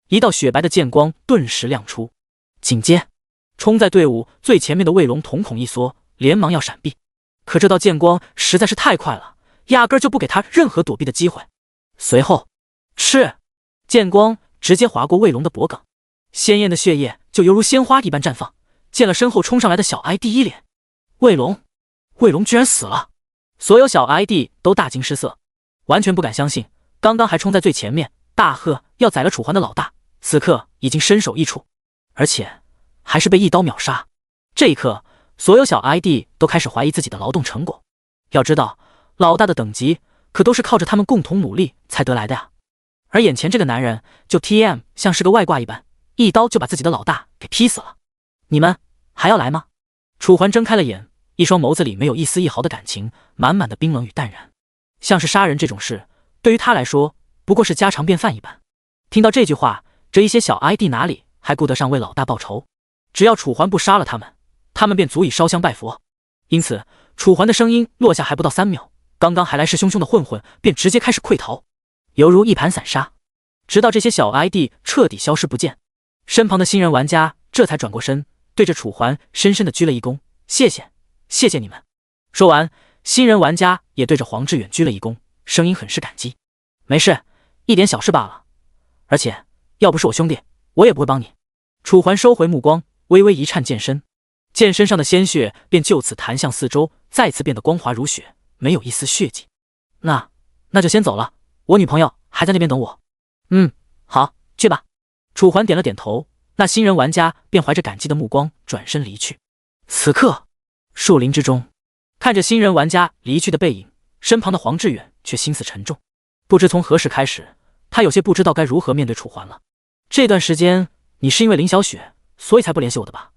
一道雪白的剑光顿时亮出，紧接冲在队伍最前面的卫龙瞳孔一缩，连忙要闪避，可这道剑光实在是太快了，压根就不给他任何躲避的机会。随后，赤剑光直接划过卫龙的脖颈，鲜艳的血液就犹如鲜花一般绽放，见了身后冲上来的小 ID 一脸，卫龙居然死了！所有小 ID 都大惊失色，完全不敢相信，刚刚还冲在最前面大喝要宰了楚环的老大，此刻已经身首异处，而且还是被一刀秒杀。这一刻，所有小 ID 都开始怀疑自己的劳动成果。要知道，老大的等级可都是靠着他们共同努力才得来的呀。而眼前这个男人就 TM 像是个外挂一般，一刀就把自己的老大给劈死了。你们还要来吗？楚环睁开了眼，一双眸子里没有一丝一毫的感情，满满的冰冷与淡然，像是杀人这种事对于他来说不过是家常便饭一般。听到这句话，这一些小 ID 哪里还顾得上为老大报仇？只要楚环不杀了他们便足以烧香拜佛。因此楚环的声音落下还不到3秒，刚刚还来势汹汹的混混便直接开始溃逃，犹如一盘散沙，直到这些小 ID 彻底消失不见。身旁的新人玩家这才转过身，对着楚环深深的鞠了一躬，谢谢你们。说完，新人玩家也对着黄志远鞠了一躬，声音很是感激。没事，一点小事罢了，而且要不是我兄弟，我也不会帮你。楚环收回目光，微微一颤剑身，剑身上的鲜血便就此弹向四周，再次变得光滑如雪，没有一丝血迹。那就先走了，我女朋友还在那边等我。好，去吧。楚环点了点头，那新人玩家便怀着感激的目光转身离去。此刻，树林之中，看着新人玩家离去的背影，身旁的黄志远却心思沉重。不知从何时开始，他有些不知道该如何面对楚环了。这段时间，你是因为林小雪，所以才不联系我的吧？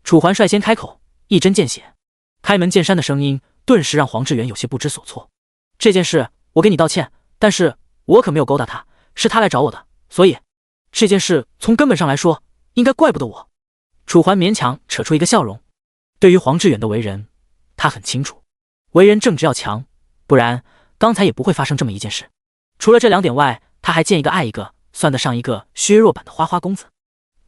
楚环率先开口，一针见血，开门见山的声音顿时让黄志远有些不知所措。这件事我给你道歉，但是我可没有勾搭他，是他来找我的，所以这件事从根本上来说，应该怪不得我。楚环勉强扯出一个笑容。对于黄志远的为人，他很清楚，为人正直要强，不然刚才也不会发生这么一件事。除了这2点外，他还见一个爱一个，算得上一个削弱版的花花公子。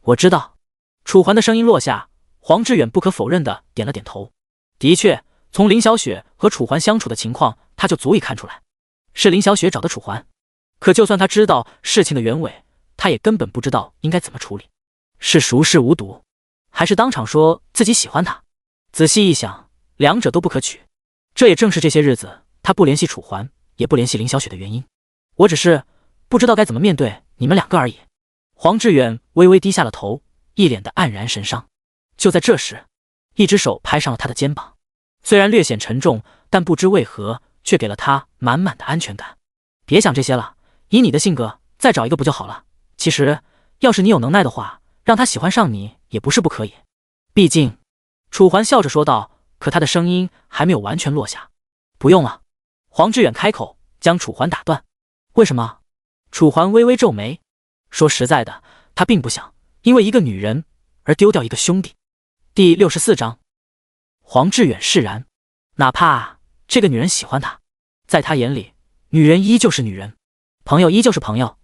我知道。楚环的声音落下，黄志远不可否认的点了点头。的确，从林小雪和楚环相处的情况，他就足以看出来，是林小雪找的楚环。可就算他知道事情的原委，他也根本不知道应该怎么处理，是熟视无睹，还是当场说自己喜欢他？仔细一想，两者都不可取。这也正是这些日子他不联系楚环，也不联系林小雪的原因。我只是不知道该怎么面对你们2个而已。黄志远微微低下了头，一脸的黯然神伤。就在这时，一只手拍上了他的肩膀，虽然略显沉重，但不知为何却给了他满满的安全感。别想这些了，以你的性格再找一个不就好了？其实要是你有能耐的话，让他喜欢上你也不是不可以。毕竟，楚环笑着说道，可他的声音还没有完全落下。不用了。黄志远开口将楚环打断。为什么？楚环微微皱眉。说实在的，他并不想因为一个女人而丢掉一个兄弟。第64章，黄志远释然，哪怕这个女人喜欢他，在他眼里，女人依旧是女人，朋友依旧是朋友。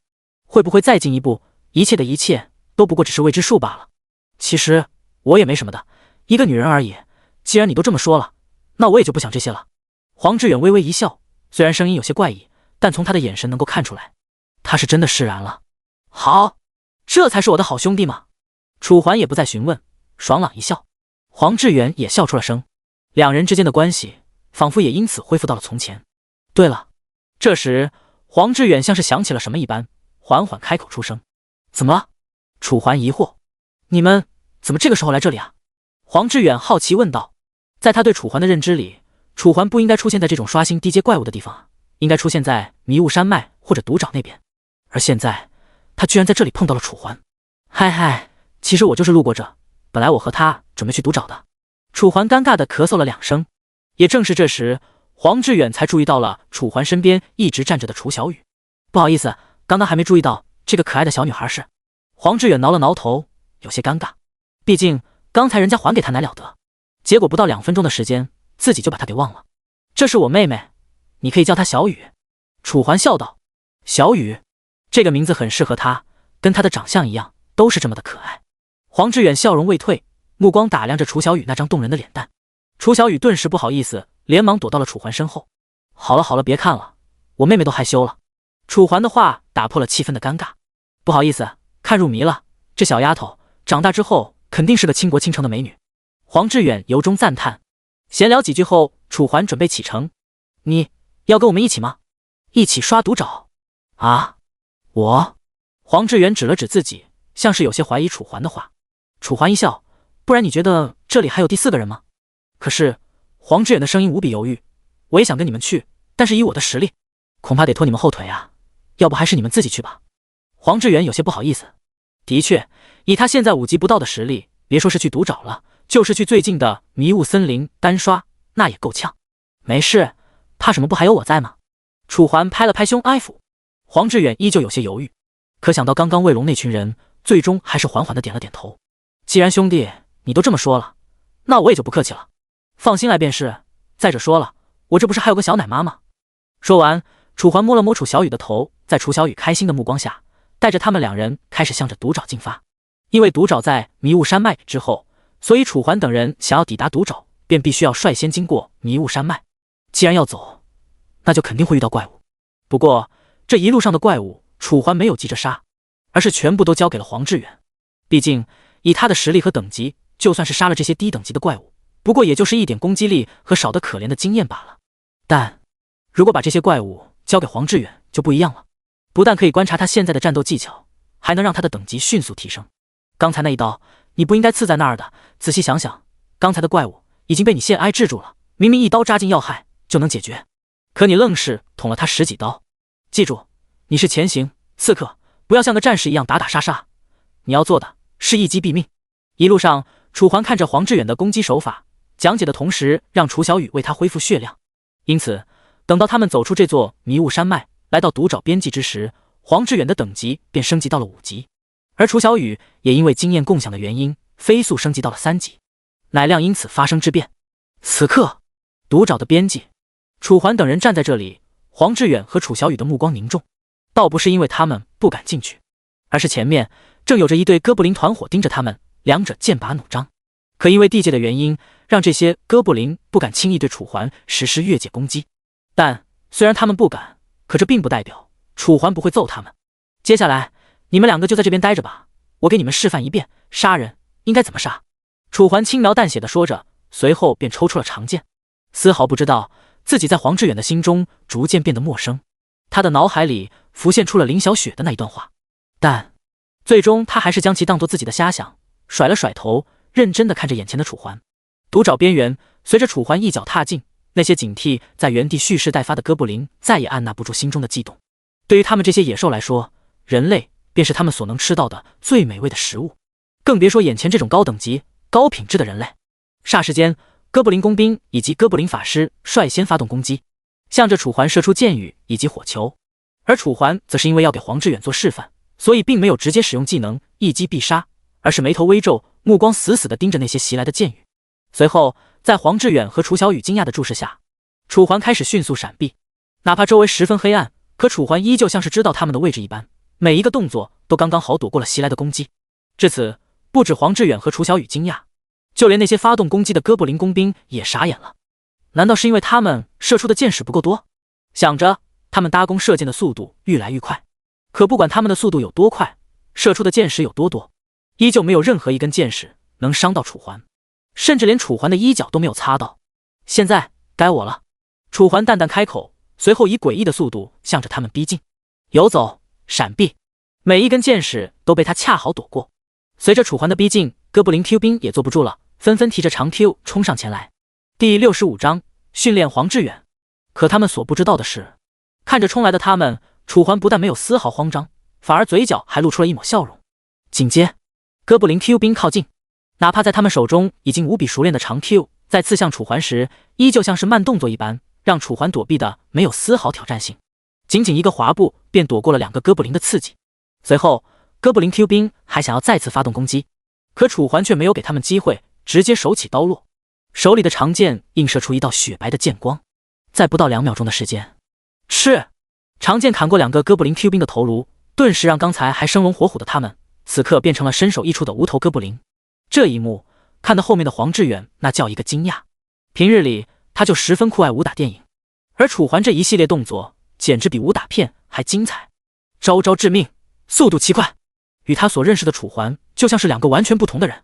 会不会再进一步，一切的一切都不过只是未知数罢了。其实我也没什么的，一个女人而已。既然你都这么说了，那我也就不想这些了。黄志远微微一笑，虽然声音有些怪异，但从他的眼神能够看出来，他是真的释然了。好，这才是我的好兄弟嘛。楚环也不再询问，爽朗一笑。黄志远也笑出了声，两人之间的关系仿佛也因此恢复到了从前。对了，这时黄志远像是想起了什么一般，缓缓开口出声。怎么了？楚环疑惑。你们怎么这个时候来这里啊？黄志远好奇问道。在他对楚环的认知里，楚环不应该出现在这种刷新低阶怪物的地方啊，应该出现在迷雾山脉或者毒爪那边。而现在他居然在这里碰到了楚环。嗨，其实我就是路过这，本来我和他准备去毒爪的。楚环尴尬地咳嗽了2声。也正是这时，黄志远才注意到了楚环身边一直站着的楚小雨。不好意思，刚刚还没注意到这个可爱的小女孩是。黄志远挠了挠头，有些尴尬，毕竟刚才人家还给他奶了得，结果不到2分钟的时间，自己就把她给忘了。这是我妹妹，你可以叫她小雨。楚环笑道。小雨，这个名字很适合她，跟她的长相一样，都是这么的可爱。黄志远笑容未退，目光打量着楚小雨那张动人的脸蛋。楚小雨顿时不好意思，连忙躲到了楚环身后。好了好了，别看了，我妹妹都害羞了。楚环的话打破了气氛的尴尬。不好意思，看入迷了，这小丫头长大之后肯定是个倾国倾城的美女。黄志远由衷赞叹。闲聊几句后，楚环准备启程。你要跟我们一起吗？一起刷毒找？啊，我？黄志远指了指自己，像是有些怀疑楚环的话。楚环一笑，不然你觉得这里还有第4个人吗？可是黄志远的声音无比犹豫，我也想跟你们去，但是以我的实力，恐怕得拖你们后腿啊，要不还是你们自己去吧。黄志远有些不好意思。的确，以他现在5级不到的实力，别说是去毒找了，就是去最近的迷雾森林单刷，那也够呛。没事，怕什么，不还有我在吗？楚环拍了拍胸安抚。黄志远依旧有些犹豫，可想到刚刚卫龙那群人，最终还是缓缓的点了点头。既然兄弟你都这么说了，那我也就不客气了，放心来便是。再者说了，我这不是还有个小奶妈吗？说完，楚环摸了摸楚小雨的头，在楚小雨开心的目光下，带着他们2人开始向着毒爪进发。因为毒爪在迷雾山脉之后，所以楚环等人想要抵达毒爪，便必须要率先经过迷雾山脉。既然要走，那就肯定会遇到怪物。不过这一路上的怪物，楚环没有急着杀，而是全部都交给了黄志远。毕竟以他的实力和等级，就算是杀了这些低等级的怪物，不过也就是一点攻击力和少得可怜的经验罢了。但如果把这些怪物交给黄志远就不一样了，不但可以观察他现在的战斗技巧，还能让他的等级迅速提升。刚才那一刀你不应该刺在那儿的，仔细想想，刚才的怪物已经被你现挨制住了，明明一刀扎进要害就能解决，可你愣是捅了他10几刀。记住，你是前行刺客，不要像个战士一样打打杀杀，你要做的是一击毙命。一路上，楚环看着黄志远的攻击手法，讲解的同时让楚小雨为他恢复血量。因此等到他们走出这座迷雾山脉，来到毒爪边际之时，黄志远的等级便升级到了5级，而楚小雨也因为经验共享的原因，飞速升级到了3级，乃亮因此发生质变。此刻毒爪的边际，楚环等人站在这里，黄志远和楚小雨的目光凝重，倒不是因为他们不敢进去，而是前面正有着一队哥布林团伙盯着他们，两者剑拔弩张。可因为地界的原因，让这些哥布林不敢轻易对楚环实施越界攻击。但虽然他们不敢，可这并不代表楚环不会揍他们。接下来你们2个就在这边待着吧，我给你们示范一遍杀人应该怎么杀。楚环轻描淡写的说着，随后便抽出了长剑，丝毫不知道自己在黄志远的心中逐渐变得陌生。他的脑海里浮现出了林小雪的那一段话，但最终他还是将其当作自己的瞎想，甩了甩头，认真地看着眼前的楚环。毒爪边缘，随着楚环一脚踏进，那些警惕在原地蓄势待发的哥布林再也按捺不住心中的悸动。对于他们这些野兽来说，人类便是他们所能吃到的最美味的食物，更别说眼前这种高等级高品质的人类。霎时间，哥布林工兵以及哥布林法师率先发动攻击，向着楚环射出箭雨以及火球。而楚环则是因为要给黄志远做示范，所以并没有直接使用技能一击必杀，而是眉头微皱，目光死死地盯着那些袭来的箭雨。随后在黄志远和楚小雨惊讶的注视下，楚环开始迅速闪避。哪怕周围十分黑暗，可楚环依旧像是知道他们的位置一般，每一个动作都刚刚好躲过了袭来的攻击。至此，不止黄志远和楚小雨惊讶，就连那些发动攻击的哥布林工兵也傻眼了。难道是因为他们射出的箭矢不够多？想着，他们搭弓射箭的速度愈来愈快。可不管他们的速度有多快，射出的箭矢有多多，依旧没有任何一根箭矢能伤到楚环，甚至连楚环的衣角都没有擦到。现在该我了，楚环淡淡开口，随后以诡异的速度向着他们逼近。游走，闪避，每一根箭矢都被他恰好躲过。随着楚环的逼近，哥布林 Q 兵也坐不住了，纷纷提着长 Q 冲上前来。第65章训练黄志远。可他们所不知道的是，看着冲来的他们，楚环不但没有丝毫慌张，反而嘴角还露出了一抹笑容。紧接哥布林 Q 兵靠近，哪怕在他们手中已经无比熟练的长 Q 在刺向楚环时，依旧像是慢动作一般，让楚环躲避的没有丝毫挑战性，仅仅一个滑步便躲过了2个哥布林的刺激。随后哥布林 Q 兵还想要再次发动攻击，可楚环却没有给他们机会，直接手起刀落。手里的长剑映射出一道雪白的剑光，在不到2秒钟的时间，赤长剑砍过2个哥布林 Q 兵的头颅，顿时让刚才还生龙活虎的他们，此刻变成了身首异处的无头哥布林。这一幕看得后面的黄志远那叫一个惊讶，平日里他就十分酷爱武打电影，而楚环这一系列动作简直比武打片还精彩，招招致命，速度奇快。与他所认识的楚环就像是2个完全不同的人。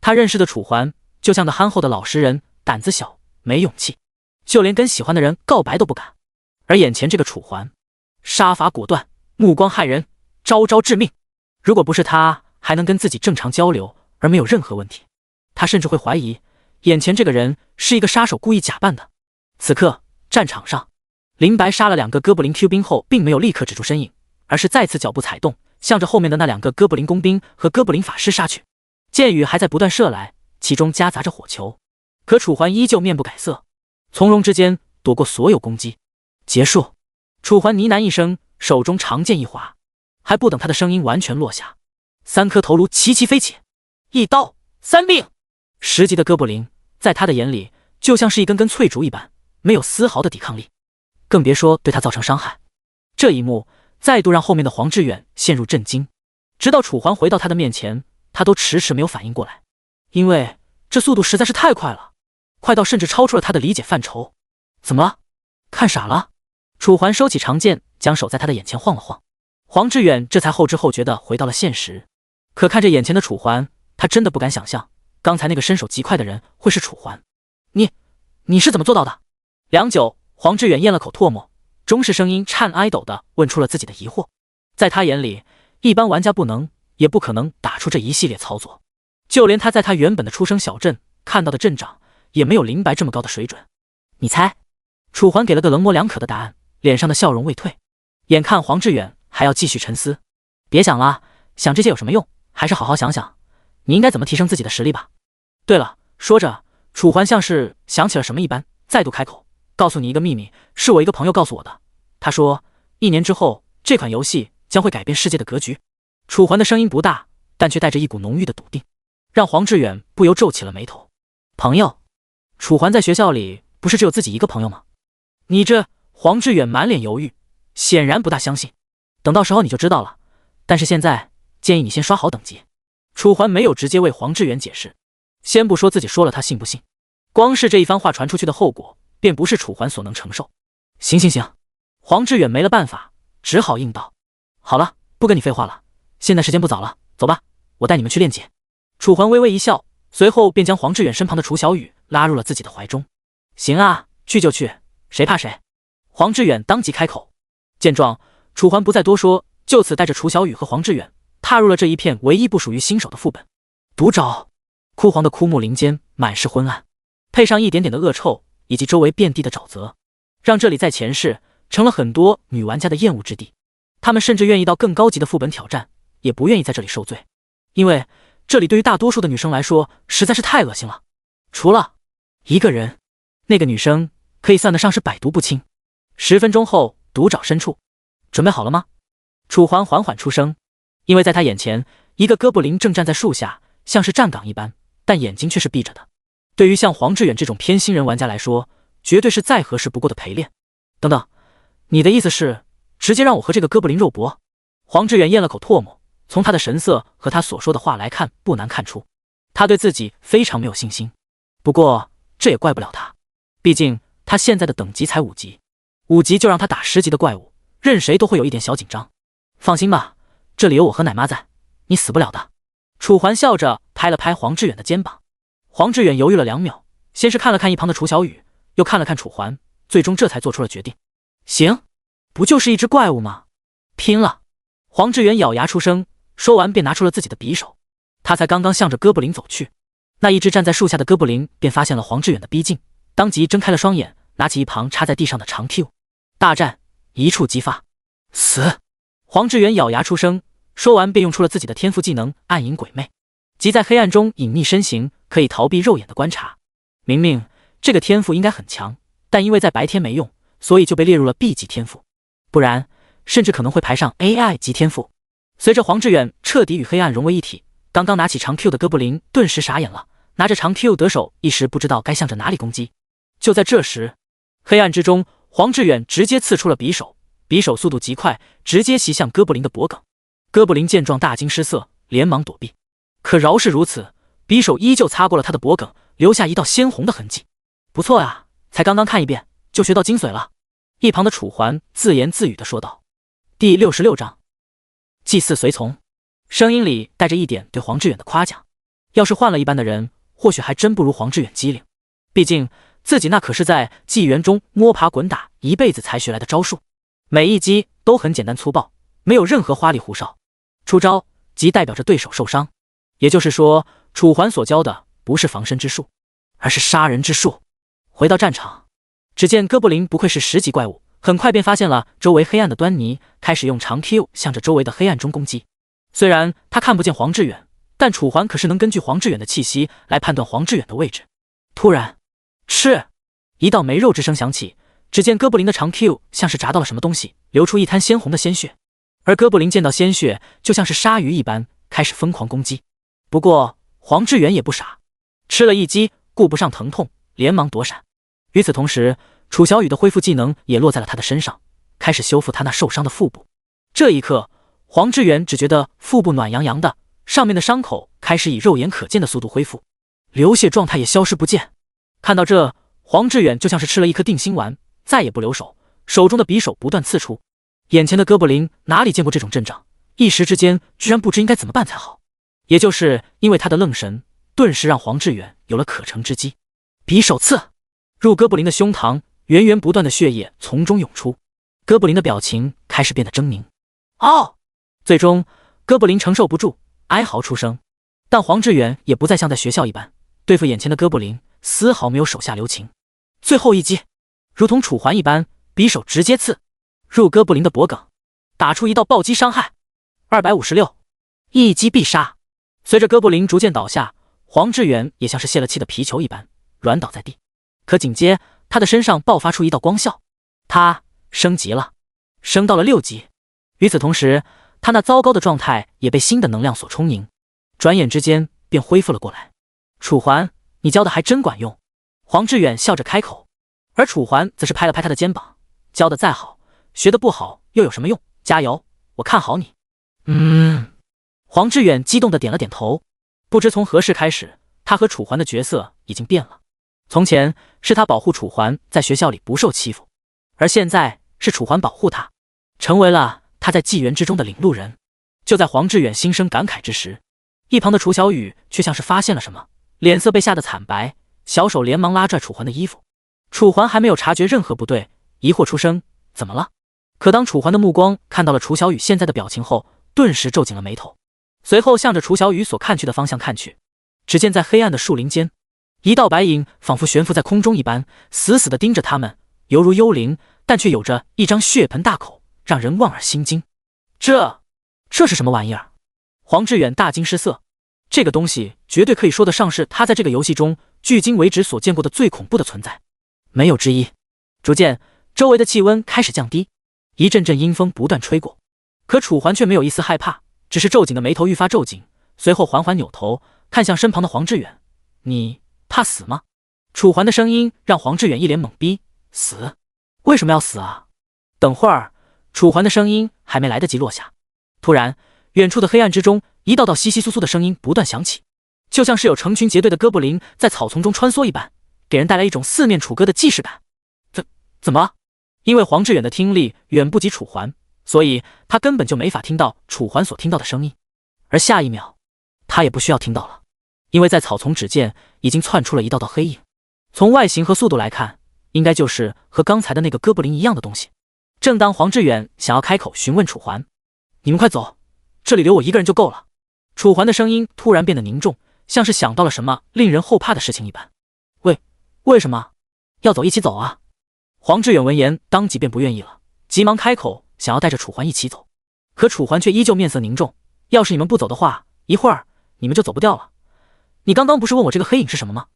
他认识的楚环就像个憨厚的老实人，胆子小，没勇气，就连跟喜欢的人告白都不敢。而眼前这个楚环，杀伐果断，目光骇人，招招致命。如果不是他还能跟自己正常交流而没有任何问题，他甚至会怀疑眼前这个人是一个杀手故意假扮的。此刻战场上，林白杀了2个哥布林 Q 兵后并没有立刻止住身影，而是再次脚步踩动，向着后面的那2个哥布林工兵和哥布林法师杀去。箭雨还在不断射来，其中夹杂着火球，可楚环依旧面不改色，从容之间躲过所有攻击。结束。楚环呢喃一声，手中长剑一划，还不等他的声音完全落下，3颗头颅齐齐飞起，一刀3并。10级的哥布林在他的眼里就像是一根根脆竹一般，没有丝毫的抵抗力，更别说对他造成伤害。这一幕再度让后面的黄志远陷入震惊，直到楚环回到他的面前，他都迟迟没有反应过来，因为这速度实在是太快了，快到甚至超出了他的理解范畴。怎么了？看傻了？楚环收起长剑，将手在他的眼前晃了晃。黄志远这才后知后觉地回到了现实，可看着眼前的楚环，他真的不敢想象刚才那个身手极快的人会是楚环。你是怎么做到的？良久，黄志远咽了口唾沫，中式声音颤哀抖地问出了自己的疑惑。在他眼里，一般玩家不能也不可能打出这一系列操作，就连他在他原本的出生小镇看到的镇长也没有林白这么高的水准。你猜？楚环给了个棱模两可的答案，脸上的笑容未退。眼看黄志远还要继续沉思，别想了，想这些有什么用？还是好好想想你应该怎么提升自己的实力吧。对了，说着楚环像是想起了什么一般，再度开口，告诉你一个秘密，是我一个朋友告诉我的。他说1年之后这款游戏将会改变世界的格局。楚环的声音不大，但却带着一股浓郁的笃定，让黄志远不由皱起了眉头。朋友？楚环在学校里不是只有自己一个朋友吗？你这……黄志远满脸犹豫，显然不大相信。等到时候你就知道了，但是现在建议你先刷好等级。楚环没有直接为黄志远解释，先不说自己说了他信不信，光是这一番话传出去的后果便不是楚环所能承受。行，黄志远没了办法，只好应道。好了，不跟你废话了，现在时间不早了，走吧，我带你们去练姐。楚环微微一笑，随后便将黄志远身旁的楚小雨拉入了自己的怀中。行啊，去就去，谁怕谁？黄志远当即开口。见状，楚环不再多说，就此带着楚小雨和黄志远踏入了这一片唯一不属于新手的副本。毒爪，枯黄的枯木林间满是昏暗，配上一点点的恶臭以及周围遍地的沼泽，让这里在前世成了很多女玩家的厌恶之地。他们甚至愿意到更高级的副本挑战，也不愿意在这里受罪，因为这里对于大多数的女生来说实在是太恶心了。除了一个人，那个女生可以算得上是百毒不侵。10分钟后，毒爪深处，准备好了吗？楚环缓缓出声，因为在他眼前，一个哥布林正站在树下，像是站岗一般，但眼睛却是闭着的。对于像黄志远这种偏心人玩家来说，绝对是再合适不过的陪练。等等，你的意思是直接让我和这个哥布林肉搏？黄志远咽了口唾沫，从他的神色和他所说的话来看，不难看出他对自己非常没有信心。不过这也怪不了他，毕竟他现在的等级才5级，5级就让他打10级的怪物，任谁都会有一点小紧张。放心吧，这里有我和奶妈在，你死不了的。楚环笑着拍了拍黄志远的肩膀。黄志远犹豫了2秒，先是看了看一旁的楚小雨，又看了看楚环，最终这才做出了决定。行，不就是一只怪物吗？拼了！黄志远咬牙出声，说完便拿出了自己的匕首。他才刚刚向着哥布林走去，那一只站在树下的哥布林便发现了黄志远的逼近，当即睁开了双眼，拿起一旁插在地上的长 Q。 大战一触即发，死！黄志远咬牙出声，说完便用出了自己的天赋技能暗影鬼魅，即在黑暗中隐匿身形，可以逃避肉眼的观察。明明这个天赋应该很强，但因为在白天没用，所以就被列入了 B 级天赋，不然甚至可能会排上 AI 级天赋。随着黄志远彻底与黑暗融为一体，刚刚拿起长 Q 的哥布林顿时傻眼了，拿着长 Q 得手，一时不知道该向着哪里攻击。就在这时，黑暗之中，黄志远直接刺出了匕首，匕首速度极快，直接袭向哥布林的脖颈。哥布林见状大惊失色，连忙躲避。可饶是如此，匕首依旧擦过了他的脖颈，留下一道鲜红的痕迹。不错啊，才刚刚看一遍就学到精髓了。一旁的楚环自言自语地说道。第66章，祭祀随从，声音里带着一点对黄志远的夸奖。要是换了一般的人，或许还真不如黄志远机灵。毕竟自己那可是在纪元中摸爬滚打一辈子才学来的招数，每一击都很简单粗暴，没有任何花里胡哨。出招即代表着对手受伤，也就是说，楚环所教的不是防身之术，而是杀人之术。回到战场，只见哥布林不愧是10级怪物，很快便发现了周围黑暗的端倪，开始用长 Q 向着周围的黑暗中攻击。虽然他看不见黄志远，但楚环可是能根据黄志远的气息来判断黄志远的位置。突然，嗤，一道没肉之声响起，只见哥布林的长 Q 像是砸到了什么东西，流出一滩鲜红的鲜血。而哥布林见到鲜血，就像是鲨鱼一般，开始疯狂攻击。不过黄志远也不傻，吃了一击，顾不上疼痛，连忙躲闪。与此同时，楚小雨的恢复技能也落在了他的身上，开始修复他那受伤的腹部。这一刻，黄志远只觉得腹部暖洋洋的，上面的伤口开始以肉眼可见的速度恢复，流血状态也消失不见。看到这，黄志远就像是吃了一颗定心丸，再也不留手，手中的匕首不断刺出。眼前的哥布林哪里见过这种阵仗，一时之间居然不知应该怎么办才好。也就是因为他的愣神，顿时让黄志远有了可乘之机。匕首刺入哥布林的胸膛，源源不断的血液从中涌出。哥布林的表情开始变得狰狞。哦！最终，哥布林承受不住，哀嚎出声。但黄志远也不再像在学校一般，对付眼前的哥布林，丝毫没有手下留情。最后一击，如同楚环一般，匕首直接刺入哥布林的脖颈，打出一道暴击伤害。256，一击必杀。随着哥布林逐渐倒下，黄志远也像是泄了气的皮球一般软倒在地。可紧接他的身上爆发出一道光效，他升级了，升到了6级。与此同时，他那糟糕的状态也被新的能量所充盈，转眼之间便恢复了过来。楚环，你教的还真管用。黄志远笑着开口，而楚环则是拍了拍他的肩膀，教的再好，学的不好又有什么用？加油，我看好你。黄志远激动地点了点头。不知从何时开始，他和楚环的角色已经变了。从前是他保护楚环在学校里不受欺负，而现在是楚环保护他，成为了他在纪元之中的领路人。就在黄志远心生感慨之时，一旁的楚小雨却像是发现了什么，脸色被吓得惨白，小手连忙拉拽楚环的衣服。楚环还没有察觉任何不对，疑惑出声，怎么了？可当楚环的目光看到了楚小雨现在的表情后，顿时皱紧了眉头，随后向着楚小雨所看去的方向看去。只见在黑暗的树林间，一道白影仿佛悬浮在空中一般，死死地盯着他们，犹如幽灵，但却有着一张血盆大口，让人望而心惊。这是什么玩意儿？黄志远大惊失色，这个东西绝对可以说得上是他在这个游戏中距今为止所见过的最恐怖的存在，没有之一。逐渐，周围的气温开始降低，一阵阵阴风不断吹过，可楚环却没有一丝害怕，只是皱紧的眉头愈发皱紧，随后缓缓扭头看向身旁的黄志远，你怕死吗？楚环的声音让黄志远一脸懵逼，死？为什么要死啊？等会儿，楚环的声音还没来得及落下，突然远处的黑暗之中，一道道窸窸窣窣的声音不断响起，就像是有成群结队的哥布林在草丛中穿梭一般，给人带来一种四面楚歌的既视感。怎么？因为黄志远的听力远不及楚环，所以他根本就没法听到楚环所听到的声音。而下一秒，他也不需要听到了，因为在草丛指间已经窜出了一道道黑影，从外形和速度来看，应该就是和刚才的那个哥布林一样的东西。正当黄志远想要开口询问楚环，你们快走，这里留我一个人就够了。楚环的声音突然变得凝重，像是想到了什么令人后怕的事情一般。为什么要走？一起走啊！黄志远闻言当即便不愿意了，急忙开口想要带着楚环一起走，可楚环却依旧面色凝重，要是你们不走的话，一会儿你们就走不掉了。你刚刚不是问我这个黑影是什么吗？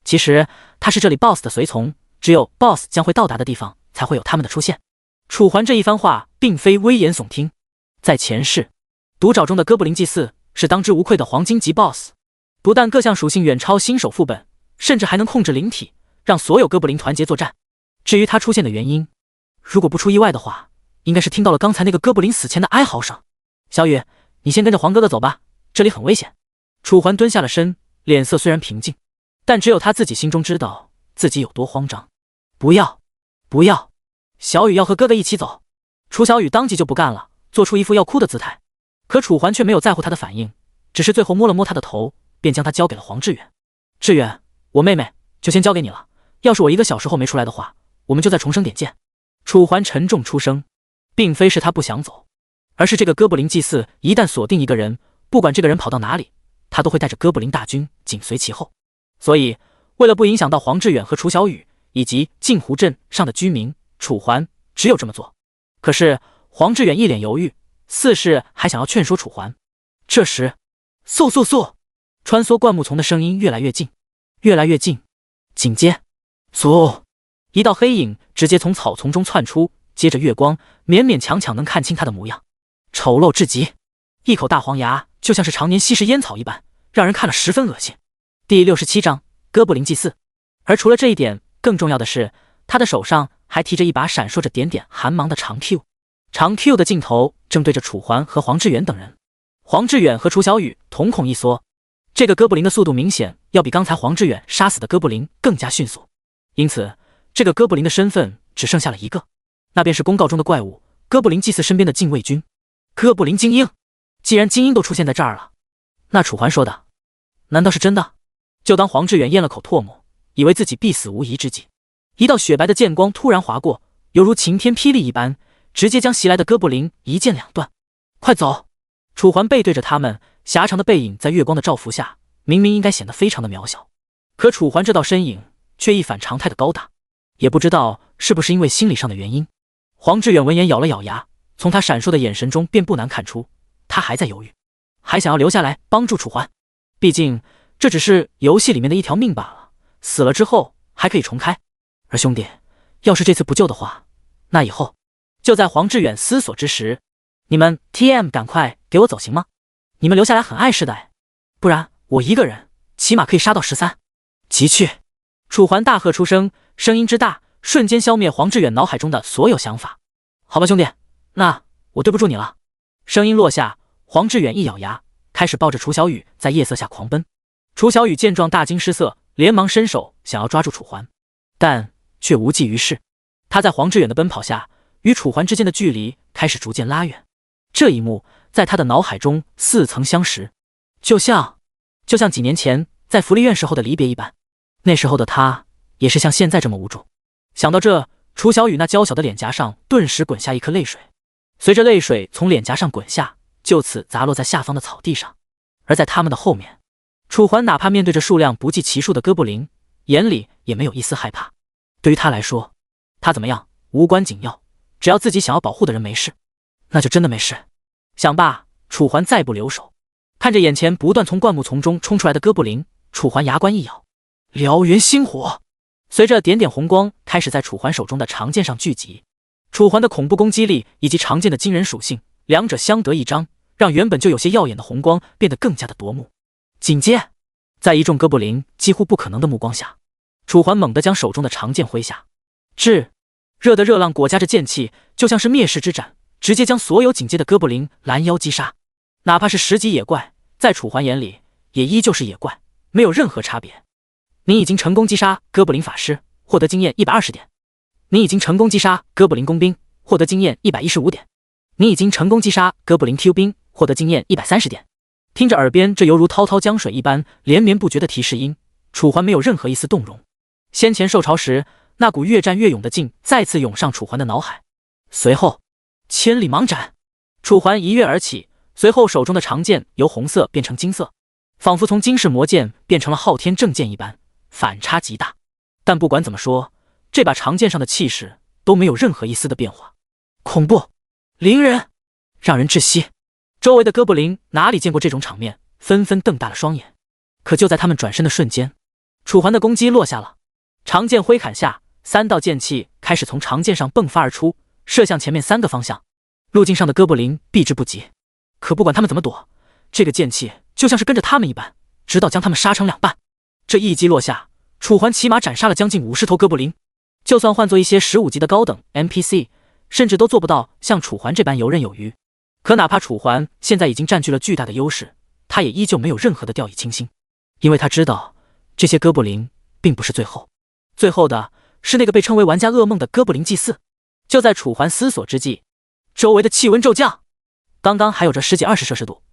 其实他是这里 BOSS 的随从，只有 BOSS 将会到达的地方才会有他们的出现。楚环这一番话并非危言耸听，在前世毒爪中的哥布林祭祀是当之无愧的黄金级 BOSS，不但各项属性远超新手副本，甚至还能控制灵体，让所有哥布林团结作战。至于他出现的原因，如果不出意外的话，应该是听到了刚才那个哥布林死前的哀嚎声。小雨，你先跟着黄哥哥走吧，这里很危险。楚环蹲下了身，脸色虽然平静，但只有他自己心中知道自己有多慌张。不要，不要，小雨要和哥哥一起走。楚小雨当即就不干了，做出一副要哭的姿态。可楚环却没有在乎他的反应，只是最后摸了摸他的头，便将他交给了黄志远。志远，我妹妹就先交给你了，要是我1个小时后没出来的话，我们就在重生点见。楚环沉重出声，并非是他不想走，而是这个哥布林祭祀一旦锁定一个人，不管这个人跑到哪里，他都会带着哥布林大军紧随其后。所以为了不影响到黄志远和楚小雨以及镜湖镇上的居民，楚环只有这么做。可是黄志远一脸犹豫，似是还想要劝说楚环。这时嗖嗖嗖，穿梭灌木丛的声音越来越近，越来越近，紧接嗖，一道黑影直接从草丛中窜出，接着月光勉勉强强能看清他的模样，丑陋至极，一口大黄牙就像是常年吸食烟草一般，让人看了十分恶心。第67章哥布林祭祀。而除了这一点，更重要的是他的手上还提着一把闪烁着点点寒芒的长 Q， 长 Q 的镜头正对着楚环和黄志远等人。黄志远和楚小雨瞳孔一缩，这个哥布林的速度明显要比刚才黄志远杀死的哥布林更加迅速，因此这个哥布林的身份只剩下了一个，那便是公告中的怪物哥布林祭祀身边的禁卫军，哥布林精英。既然精英都出现在这儿了，那楚环说的难道是真的？就当黄志远咽了口唾沫，以为自己必死无疑之际，一道雪白的剑光突然划过，犹如晴天霹雳一般，直接将袭来的哥布林一剑两断。快走！楚环背对着他们，狭长的背影在月光的照拂下，明明应该显得非常的渺小，可楚环这道身影却一反常态的高大，也不知道是不是因为心理上的原因。黄志远闻言咬了咬牙，从他闪烁的眼神中便不难看出，他还在犹豫，还想要留下来帮助楚环。毕竟这只是游戏里面的一条命罢了，死了之后还可以重开。而兄弟，要是这次不救的话，那以后……就在黄志远思索之时，你们 TM 赶快给我走行吗？你们留下来很碍事的不然我一个人起码可以杀到13。急去！楚环大喝出声，声音之大，瞬间消灭黄志远脑海中的所有想法。好吧兄弟，那我对不住你了。声音落下，黄志远一咬牙，开始抱着楚小雨在夜色下狂奔。楚小雨见状大惊失色，连忙伸手想要抓住楚环，但却无济于事。他在黄志远的奔跑下，与楚环之间的距离开始逐渐拉远。这一幕在他的脑海中似曾相识，就像几年前在福利院时候的离别一般。那时候的他也是像现在这么无助。想到这，楚小雨那娇小的脸颊上顿时滚下一颗泪水，随着泪水从脸颊上滚下，就此砸落在下方的草地上。而在他们的后面，楚环哪怕面对着数量不计其数的哥布林，眼里也没有一丝害怕。对于他来说，他怎么样无关紧要，只要自己想要保护的人没事，那就真的没事。想罢，楚环再不留手，看着眼前不断从灌木丛中冲出来的哥布林，楚环牙关一咬，燎原星火。随着点点红光开始在楚环手中的长剑上聚集，楚环的恐怖攻击力以及长剑的惊人属性，两者相得益彰，让原本就有些耀眼的红光变得更加的夺目。紧接，在一众哥布林几乎不可能的目光下，楚环猛地将手中的长剑挥下，热的热浪裹夹着剑气，就像是灭世之斩，直接将所有警戒的哥布林拦腰击杀。哪怕是10级野怪，在楚环眼里也依旧是野怪，没有任何差别。你已经成功击杀哥布林法师，获得经验120点。你已经成功击杀哥布林工兵，获得经验115点。你已经成功击杀哥布林 Q 兵，获得经验130点。听着耳边这犹如滔滔江水一般连绵不绝的提示音，楚环没有任何一丝动容。先前受潮时那股越战越勇的劲再次涌上楚环的脑海。随后千里芒斩，楚环一跃而起，随后手中的长剑由红色变成金色，仿佛从金氏魔剑变成了昊天正剑一般，反差极大。但不管怎么说，这把长剑上的气势都没有任何一丝的变化，恐怖凌人，让人窒息。周围的哥布林哪里见过这种场面，纷纷瞪大了双眼。可就在他们转身的瞬间，楚环的攻击落下了。长剑挥砍下，3道剑气开始从长剑上迸发而出，射向前面3个方向。路径上的哥布林避之不及，可不管他们怎么躲，这个剑气就像是跟着他们一般，直到将他们杀成两半。这一击落下，楚环起码斩杀了将近50头哥布林，就算换做一些15级的高等 NPC， 甚至都做不到像楚环这般游刃有余。可哪怕楚环现在已经占据了巨大的优势，他也依旧没有任何的掉以轻心，因为他知道这些哥布林并不是最后，最后的是那个被称为玩家噩梦的哥布林祭祀。就在楚环思索之际，周围的气温骤降，刚刚还有着10几20摄氏度，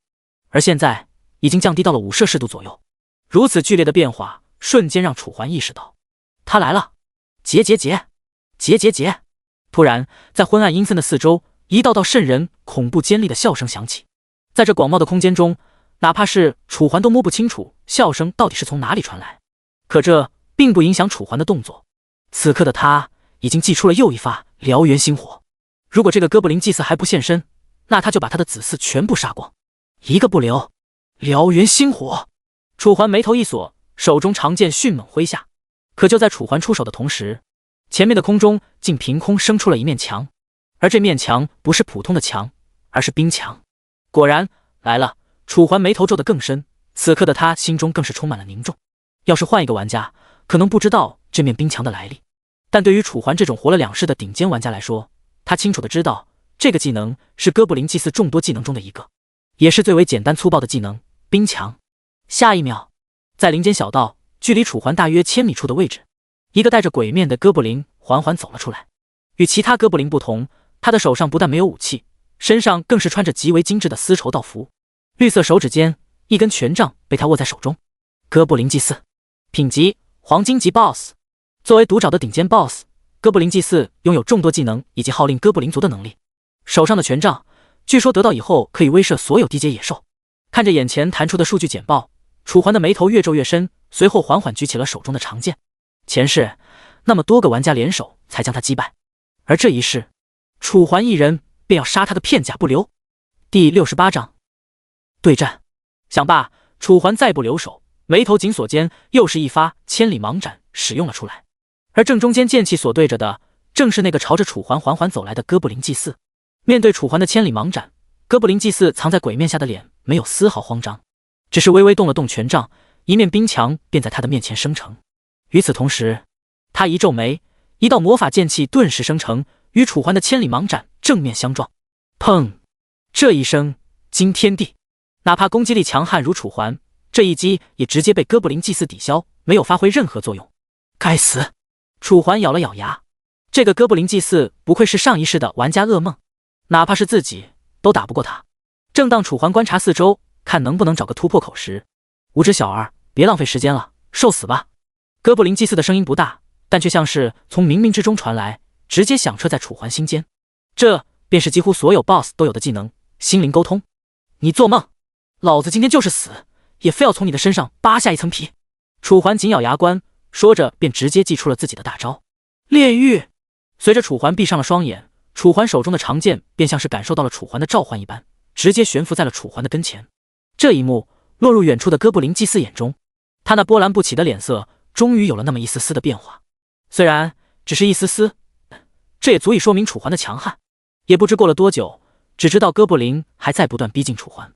而现在已经降低到了5摄氏度左右。如此剧烈的变化瞬间让楚环意识到他来了，结。突然在昏暗阴森的四周，一道道瘆人恐怖尖利的笑声响起。在这广袤的空间中，哪怕是楚环都摸不清楚笑声到底是从哪里传来，可这并不影响楚环的动作。此刻的他已经祭出了又一发燎原星火，如果这个哥布林祭祀还不现身，那他就把他的子嗣全部杀光，一个不留。燎原星火，楚环眉头一锁，手中长剑迅猛挥下。可就在楚环出手的同时，前面的空中竟凭空生出了一面墙，而这面墙不是普通的墙，而是冰墙。果然来了，楚环眉头皱得更深，此刻的他心中更是充满了凝重。要是换一个玩家，可能不知道这面冰墙的来历，但对于楚环这种活了2世的顶尖玩家来说，他清楚的知道这个技能是哥布林祭祀众多技能中的一个，也是最为简单粗暴的技能——冰墙。下一秒，在林间小道距离楚环大约1000米处的位置，一个戴着鬼面的哥布林缓缓走了出来。与其他哥布林不同，他的手上不但没有武器，身上更是穿着极为精致的丝绸道服。绿色手指间，一根权杖被他握在手中。哥布林祭祀，品级黄金级 BOSS。 作为独爪的顶尖 BOSS， 哥布林祭祀拥有众多技能以及号令哥布林族的能力。手上的权杖据说得到以后可以威慑所有低阶野兽。看着眼前弹出的数据简报，楚环的眉头越皱越深，随后缓缓举起了手中的长剑。前世那么多个玩家联手才将他击败，而这一世楚环一人便要杀他个片甲不留。第68章对战。想罢，楚环再不留手，眉头紧锁间，又是一发千里芒斩使用了出来。而正中间剑气所对着的，正是那个朝着楚环缓缓走来的哥布林祭祀。面对楚环的千里芒斩，哥布林祭祀藏在鬼面下的脸没有丝毫慌张，只是微微动了动权杖，一面冰墙便在他的面前生成。与此同时，他一皱眉，一道魔法剑气顿时生成，与楚环的千里芒斩正面相撞。砰！这一声惊天地，哪怕攻击力强悍如楚环，这一击也直接被哥布林祭祀抵消，没有发挥任何作用。该死！楚环咬了咬牙，这个哥布林祭祀不愧是上一世的玩家噩梦，哪怕是自己都打不过他。正当楚环观察四周，看能不能找个突破口时，无知小儿，别浪费时间了，受死吧！哥布林祭祀的声音不大，但却像是从冥冥之中传来，直接响彻在楚环心间。这便是几乎所有 BOSS 都有的技能——心灵沟通。你做梦！老子今天就是死，也非要从你的身上扒下一层皮！楚环紧咬牙关，说着便直接祭出了自己的大招炼狱。随着楚环闭上了双眼，楚环手中的长剑便像是感受到了楚环的召唤一般，直接悬浮在了楚环的跟前。这一幕落入远处的哥布林祭祀眼中，他那波澜不起的脸色终于有了那么一丝丝的变化。虽然只是一丝丝，这也足以说明楚环的强悍。也不知过了多久，只知道哥布林还在不断逼近楚环，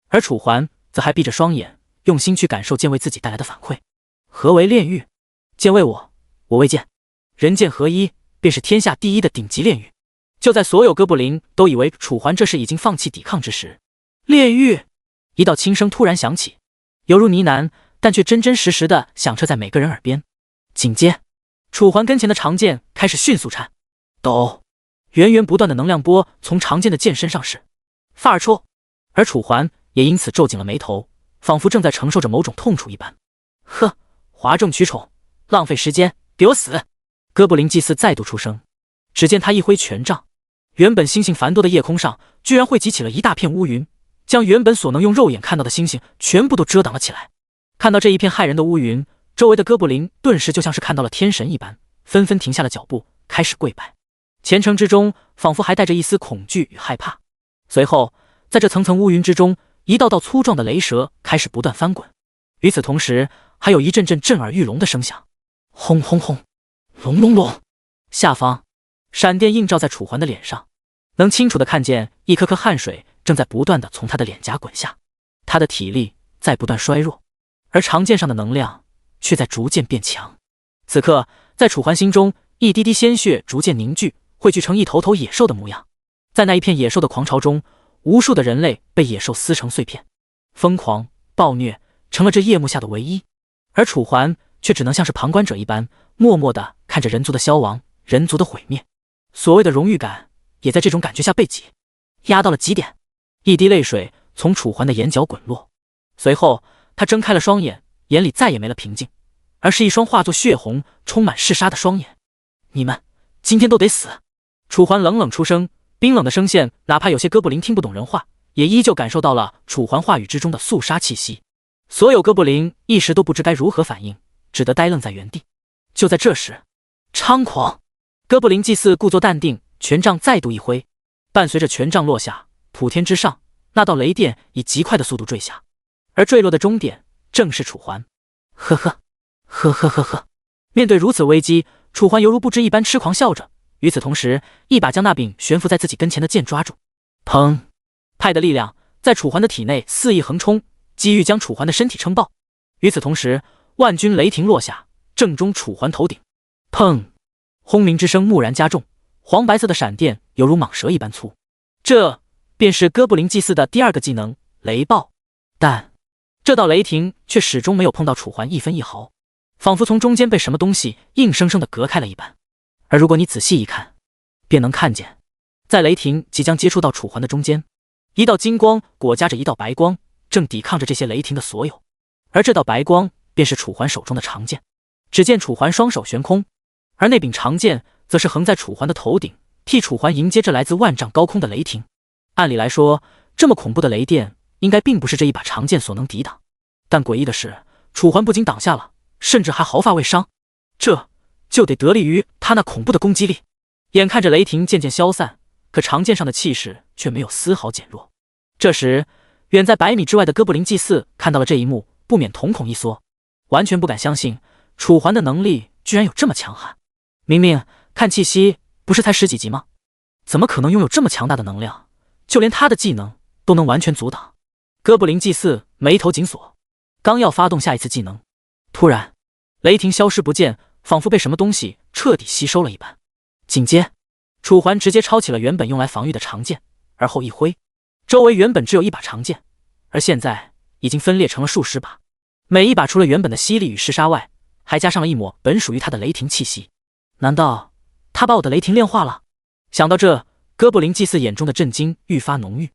而楚环则还闭着双眼，用心去感受剑为自己带来的反馈。何为炼狱？剑为我，我为剑，人剑合一，便是天下第一的顶级炼狱。就在所有哥布林都以为楚环这时已经放弃抵抗之时，炼狱！一道轻声突然响起，犹如呢喃，但却真真实实的响彻在每个人耳边。紧接，楚环跟前的长剑开始迅速颤抖，源源不断的能量波从长剑的剑身上是发而出，而楚环也因此皱紧了眉头，仿佛正在承受着某种痛楚一般。呵，哗众取宠，浪费时间，给我死！哥布林祭祀再度出声，只见他一挥权杖，原本星星繁多的夜空上居然汇集起了一大片乌云，将原本所能用肉眼看到的星星全部都遮挡了起来。看到这一片骇人的乌云，周围的哥布林顿时就像是看到了天神一般，纷纷停下了脚步，开始跪拜。虔诚之中仿佛还带着一丝恐惧与害怕。随后在这层层乌云之中，一道道粗壮的雷蛇开始不断翻滚，与此同时还有一阵阵震耳欲聋的声响，轰轰轰，隆隆隆。下方闪电映照在楚环的脸上，能清楚地看见一颗颗汗水正在不断地从他的脸颊滚下，他的体力在不断衰弱，而长剑上的能量却在逐渐变强。此刻，在楚环心中，一滴滴鲜血逐渐凝聚，汇聚成一头头野兽的模样。在那一片野兽的狂潮中，无数的人类被野兽撕成碎片，疯狂暴虐成了这夜幕下的唯一。而楚环却只能像是旁观者一般，默默地看着人族的消亡，人族的毁灭。所谓的荣誉感也在这种感觉下被挤压到了极点。一滴泪水从楚环的眼角滚落，随后他睁开了双眼，眼里再也没了平静，而是一双化作血红充满嗜杀的双眼。你们今天都得死！楚环冷冷出声，冰冷的声线哪怕有些哥布林听不懂人话，也依旧感受到了楚环话语之中的肃杀气息。所有哥布林一时都不知该如何反应，只得呆愣在原地。就在这时，猖狂！哥布林祭祀故作淡定，权杖再度一挥，伴随着权杖落下，普天之上那道雷电以极快的速度坠下，而坠落的终点正是楚环。呵呵呵呵呵呵，面对如此危机，楚环犹如不知一般痴狂笑着，与此同时，一把将那柄悬浮在自己跟前的剑抓住。砰！派的力量在楚环的体内肆意横冲，机遇将楚环的身体撑爆。与此同时，万钧雷霆落下，正中楚环头顶。砰！轰鸣之声蓦然加重，黄白色的闪电犹如蟒蛇一般粗。这便是哥布林祭祀的第二个技能雷暴，但这道雷霆却始终没有碰到楚环一分一毫，仿佛从中间被什么东西硬生生地隔开了一般。而如果你仔细一看，便能看见，在雷霆即将接触到楚环的中间，一道金光裹夹着一道白光，正抵抗着这些雷霆的所有。而这道白光便是楚环手中的长剑。只见楚环双手悬空，而那柄长剑则是横在楚环的头顶，替楚环迎接这来自万丈高空的雷霆。按理来说，这么恐怖的雷电应该并不是这一把长剑所能抵挡，但诡异的是，楚环不仅挡下了，甚至还毫发未伤。这就得力于他那恐怖的攻击力。眼看着雷霆渐渐消散，可长剑上的气势却没有丝毫减弱。这时，远在100米之外的哥布林祭祀看到了这一幕，不免瞳孔一缩，完全不敢相信楚环的能力居然有这么强悍。明明看气息不是才10几级吗？怎么可能拥有这么强大的能量？就连他的技能都能完全阻挡。哥布林祭祀眉头紧锁，刚要发动下一次技能，突然雷霆消失不见，仿佛被什么东西彻底吸收了一般。紧接楚环直接抄起了原本用来防御的长剑，而后一挥，周围原本只有一把长剑，而现在已经分裂成了数十把，每一把除了原本的犀利与嗜杀外，还加上了一抹本属于他的雷霆气息。难道他把我的雷霆炼化了？想到这，哥布林祭祀眼中的震惊愈发浓郁。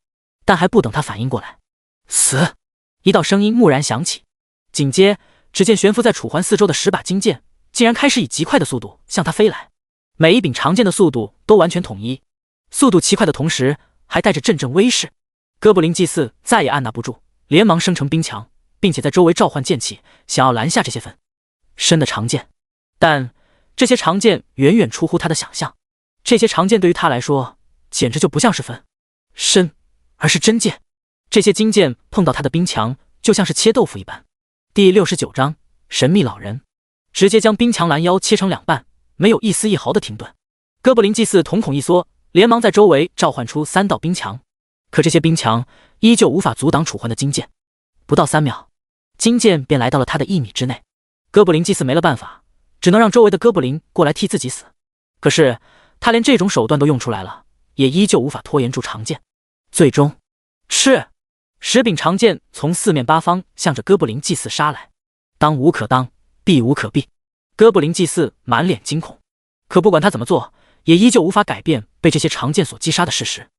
但还不等他反应过来，死！一道声音蓦然响起，紧接只见悬浮在楚环四周的10把金剑竟然开始以极快的速度向他飞来，每一柄长剑的速度都完全统一，速度奇快的同时还带着阵阵威势。哥布林祭祀再也按捺不住，连忙生成冰墙，并且在周围召唤剑气，想要拦下这些分身的长剑。但这些长剑远远出乎他的想象，这些长剑对于他来说简直就不像是分身，而是真剑。这些金剑碰到他的冰墙，就像是切豆腐一般。第69章神秘老人，直接将冰墙拦腰切成2半，没有一丝一毫的停顿。哥布林祭祀瞳孔一缩，连忙在周围召唤出3道冰墙，可这些冰墙依旧无法阻挡楚环的金剑。不到3秒，金剑便来到了他的1米之内。哥布林祭祀没了办法，只能让周围的哥布林过来替自己死。可是他连这种手段都用出来了，也依旧无法拖延住长剑。最终，10柄长剑从4面8方向着哥布林祭祀杀来，当无可当，避无可避。哥布林祭祀满脸惊恐，可不管他怎么做，也依旧无法改变被这些长剑所击杀的事实。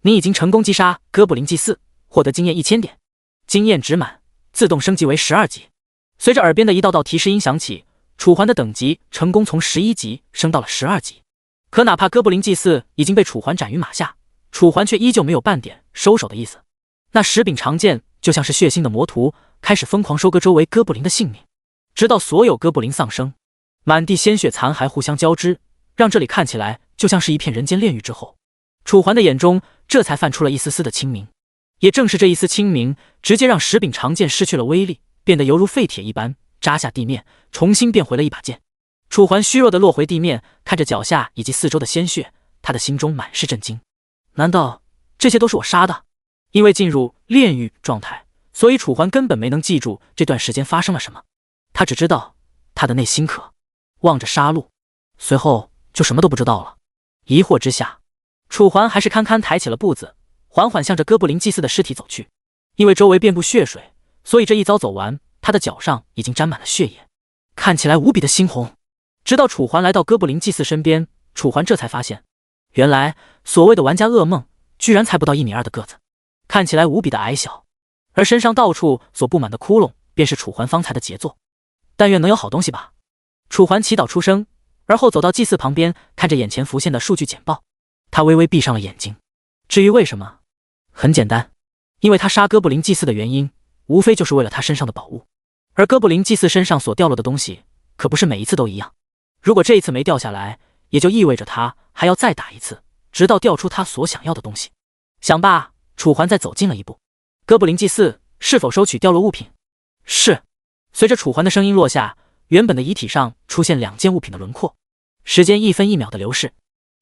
你已经成功击杀哥布林祭祀，获得经验1000点，经验值满，自动升级为12级。随着耳边的一道道提示音响起，楚环的等级成功从11级升到了12级。可哪怕哥布林祭祀已经被楚环斩于马下，楚环却依旧没有半点收手的意思。那10柄长剑就像是血腥的魔徒，开始疯狂收割周围哥布林的性命，直到所有哥布林丧生，满地鲜血残骸互相交织，让这里看起来就像是一片人间炼狱之后。楚环的眼中这才泛出了一丝丝的清明，也正是这一丝清明，直接让10柄长剑失去了威力，变得犹如废铁一般扎下地面，重新变回了一把剑。楚环虚弱地落回地面，看着脚下以及四周的鲜血，他的心中满是震惊。难道这些都是我杀的？因为进入炼狱状态，所以楚环根本没能记住这段时间发生了什么。他只知道他的内心渴望着杀戮，随后就什么都不知道了。疑惑之下，楚环还是堪堪抬起了步子，缓缓向着哥布林祭司的尸体走去。因为周围遍布血水，所以这一遭走完，他的脚上已经沾满了血液，看起来无比的猩红。直到楚环来到哥布林祭司身边，楚环这才发现，原来所谓的玩家噩梦居然才不到1.2米的个子，看起来无比的矮小，而身上到处所布满的窟窿便是楚环方才的杰作。但愿能有好东西吧。楚环祈祷出声，而后走到祭祀旁边，看着眼前浮现的数据简报，他微微闭上了眼睛。至于为什么，很简单，因为他杀哥布林祭司的原因无非就是为了他身上的宝物，而哥布林祭司身上所掉落的东西可不是每一次都一样，如果这一次没掉下来，也就意味着他还要再打一次，直到掉出他所想要的东西。想罢，楚环再走近了一步。哥布林祭司，是否收取掉落物品？是。随着楚环的声音落下，原本的遗体上出现2件物品的轮廓。时间1分1秒的流逝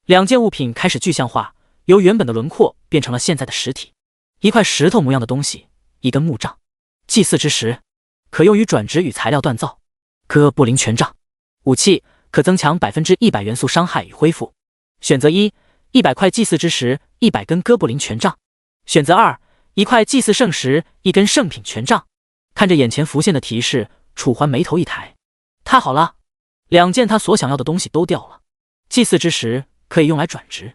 ，2件物品开始具象化，由原本的轮廓变成了现在的实体。一块石头模样的东西，一根木杖，祭祀之石，可用于转职与材料锻造。哥布林权杖，武器，可增强100%元素伤害与恢复。选择1：100块祭祀之石，100根哥布林权杖。选择2：1块祭祀圣石，1根圣品权杖。看着眼前浮现的提示，楚环眉头一抬，太好了，2件他所想要的东西都掉了。祭祀之石可以用来转职，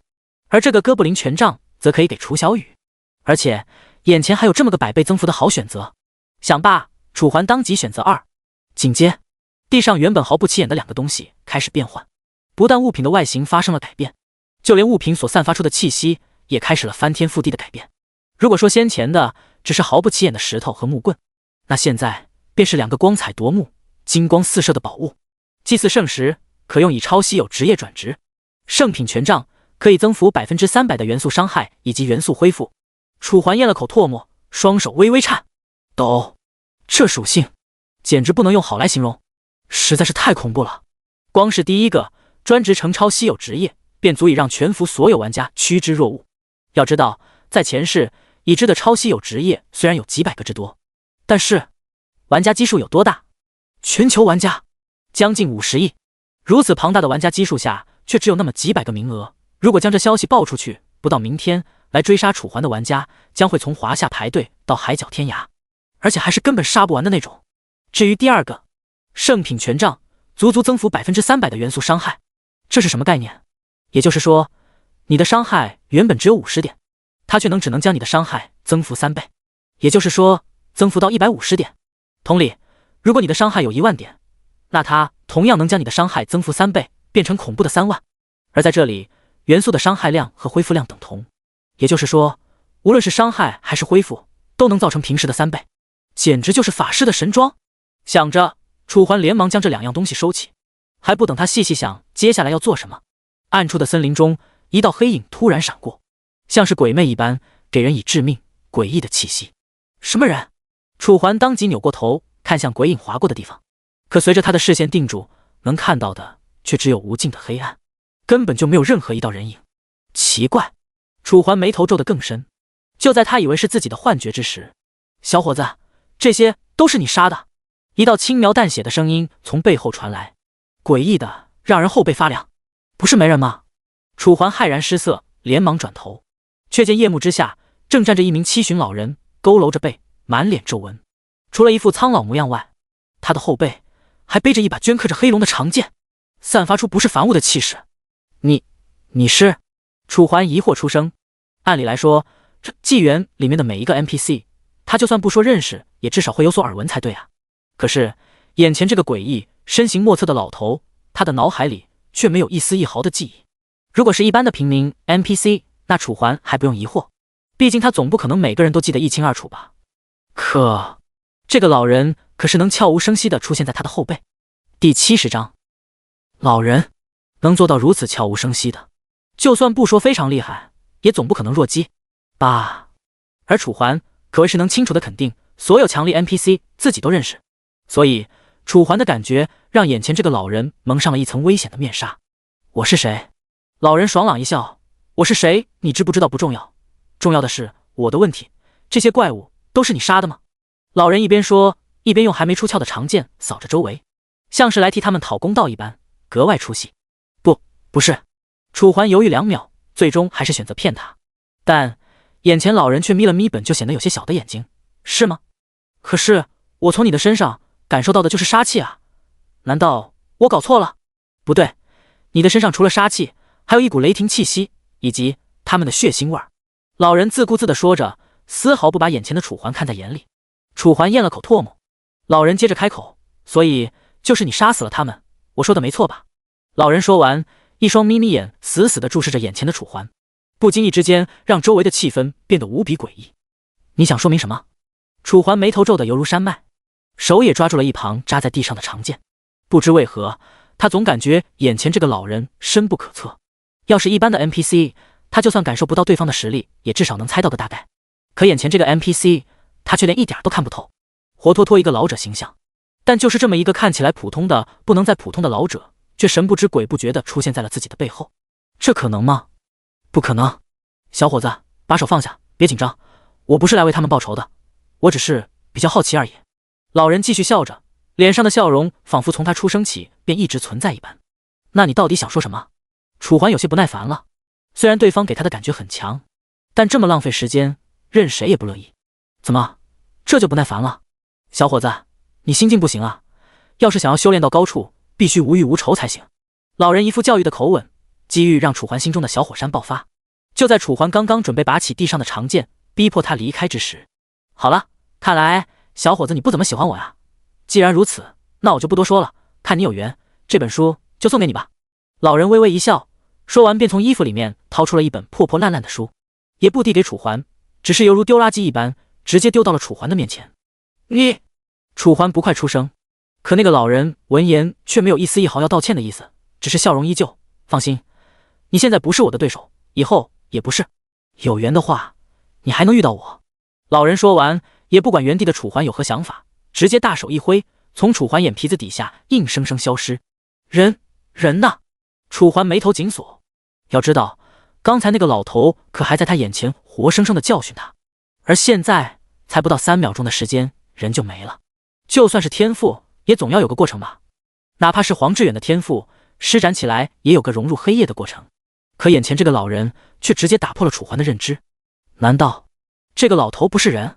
而这个哥布林权杖则可以给楚小雨，而且眼前还有这么个100倍增幅的好选择。想罢，楚环当即选择2。紧接地上原本毫不起眼的2个东西开始变换，不但物品的外形发生了改变，就连物品所散发出的气息也开始了翻天覆地的改变。如果说先前的只是毫不起眼的石头和木棍，那现在便是2个光彩夺目、金光四射的宝物。祭祀圣石可用以超稀有职业转职，圣品权杖可以增幅300%的元素伤害以及元素恢复。楚环咽了口唾沫，双手微微颤抖，这属性简直不能用好来形容，实在是太恐怖了。光是第一个专职成超稀有职业，便足以让全服所有玩家趋之若鹜。要知道，在前世已知的超稀有职业虽然有几百个之多，但是玩家基数有多大？全球玩家将近50亿，如此庞大的玩家基数下，却只有那么几百个名额。如果将这消息爆出去，不到明天，来追杀楚环的玩家将会从华夏排队到海角天涯，而且还是根本杀不完的那种。至于第2个圣品权杖，足增幅300%的元素伤害，这是什么概念？也就是说，你的伤害原本只有50点，它却只能将你的伤害增幅3倍，也就是说增幅到150点。同理，如果你的伤害有1万点，那它同样能将你的伤害增幅3倍，变成恐怖的3万。而在这里，元素的伤害量和恢复量等同，也就是说，无论是伤害还是恢复，都能造成平时的3倍，简直就是法师的神装。想着，楚环连忙将这2样东西收起，还不等他细细想接下来要做什么，暗处的森林中，一道黑影突然闪过，像是鬼魅一般，给人以致命诡异的气息。什么人？楚环当即扭过头看向鬼影划过的地方，可随着他的视线定住，能看到的却只有无尽的黑暗，根本就没有任何一道人影。奇怪，楚环眉头皱得更深。就在他以为是自己的幻觉之时，小伙子，这些都是你杀的。一道轻描淡写的声音从背后传来，诡异的让人后背发凉。不是没人吗？楚环骇然失色，连忙转头，却见夜幕之下正站着一名七旬老人，佝偻着背，满脸皱纹，除了一副苍老模样外，他的后背还背着一把镌刻着黑龙的长剑，散发出不是凡物的气势。你是？楚环疑惑出声。按理来说，这纪元里面的每一个 NPC， 他就算不说认识，也至少会有所耳闻才对啊。可是眼前这个诡异、身形莫测的老头，他的脑海里却没有一丝一毫的记忆。如果是一般的平民 NPC， 那楚环还不用疑惑，毕竟他总不可能每个人都记得一清二楚吧。可这个老人可是能悄无声息地出现在他的后背。第70章，老人能做到如此悄无声息的，就算不说非常厉害，也总不可能弱鸡吧。而楚环可谓是能清楚地肯定，所有强力 NPC 自己都认识，所以楚环的感觉让眼前这个老人蒙上了一层危险的面纱。我是谁？老人爽朗一笑，我是谁你知不知道不重要，重要的是我的问题，这些怪物都是你杀的吗？老人一边说，一边用还没出鞘的长剑扫着周围，像是来替他们讨公道一般，格外出戏。不是。楚环犹豫2秒，最终还是选择骗他。但眼前老人却眯了眯本就显得有些小的眼睛。是吗？可是我从你的身上感受到的就是杀气啊，难道我搞错了？不对，你的身上除了杀气，还有一股雷霆气息，以及他们的血腥味儿。老人自顾自地说着，丝毫不把眼前的楚环看在眼里。楚环咽了口唾沫。老人接着开口，所以就是你杀死了他们，我说的没错吧？老人说完，一双眯眯眼死死地注视着眼前的楚环，不经意之间让周围的气氛变得无比诡异。你想说明什么？楚环眉头皱得犹如山脉，手也抓住了一旁扎在地上的长剑。不知为何，他总感觉眼前这个老人深不可测。要是一般的 NPC， 他就算感受不到对方的实力，也至少能猜到个大概。可眼前这个 NPC， 他却连一点都看不透，活脱脱一个老者形象。但就是这么一个看起来普通的不能再普通的老者，却神不知鬼不觉地出现在了自己的背后。这可能吗？不可能。小伙子，把手放下，别紧张，我不是来为他们报仇的，我只是比较好奇而已。老人继续笑着，脸上的笑容仿佛从他出生起便一直存在一般。那你到底想说什么？楚环有些不耐烦了。虽然对方给他的感觉很强，但这么浪费时间，任谁也不乐意。怎么，这就不耐烦了？小伙子，你心境不行啊，要是想要修炼到高处，必须无欲无求才行。老人一副教育的口吻，机遇让楚环心中的小火山爆发。就在楚环刚刚准备拔起地上的长剑，逼迫他离开之时，好了，看来小伙子你不怎么喜欢我呀。既然如此，那我就不多说了，看你有缘，这本书就送给你吧。老人微微一笑，说完便从衣服里面掏出了一本破破烂烂的书，也不递给楚环，只是犹如丢垃圾一般，直接丢到了楚环的面前。你……楚环不快出声，可那个老人闻言却没有一丝一毫要道歉的意思，只是笑容依旧。放心，你现在不是我的对手，以后也不是。有缘的话，你还能遇到我。老人说完，也不管原地的楚环有何想法，直接大手一挥，从楚环眼皮子底下硬生生消失。人呢？楚环眉头紧锁。要知道，刚才那个老头可还在他眼前活生生的教训他，而现在才不到3秒钟的时间，人就没了。就算是天赋，也总要有个过程吧。哪怕是黄志远的天赋，施展起来也有个融入黑夜的过程。可眼前这个老人却直接打破了楚环的认知。难道这个老头不是人？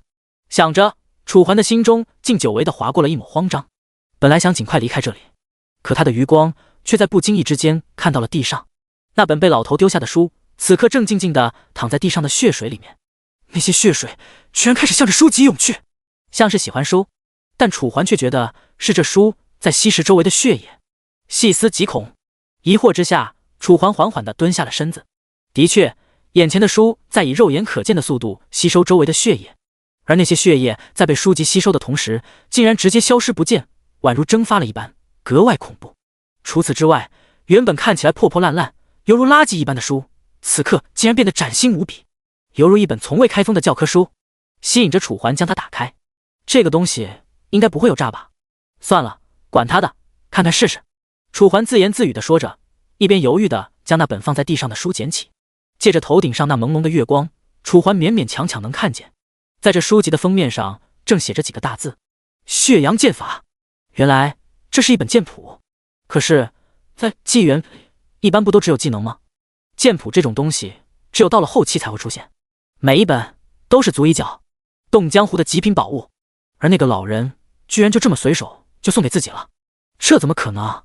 想着，楚环的心中竟久违地划过了一抹慌张。本来想尽快离开这里，可他的余光却在不经意之间看到了地上那本被老头丢下的书，此刻正静静地躺在地上的血水里面。那些血水居然开始向着书籍涌去，像是喜欢书，但楚环却觉得是这书在吸食周围的血液。细思极恐，疑惑之下，楚环缓缓地蹲下了身子。的确，眼前的书在以肉眼可见的速度吸收周围的血液，而那些血液在被书籍吸收的同时，竟然直接消失不见，宛如蒸发了一般，格外恐怖。除此之外，原本看起来破破烂烂，犹如垃圾一般的书，此刻竟然变得崭新无比，犹如一本从未开封的教科书，吸引着楚环将它打开。这个东西应该不会有诈吧？算了，管他的，看看试试。楚环自言自语地说着，一边犹豫地将那本放在地上的书捡起。借着头顶上那朦胧的月光，楚环勉勉强强能看见，在这书籍的封面上正写着几个大字：血阳剑法。原来这是一本剑谱。可是在纪元一般不都只有技能吗？剑谱这种东西只有到了后期才会出现，每一本都是足以搅动江湖的极品宝物，而那个老人居然就这么随手就送给自己了，这怎么可能？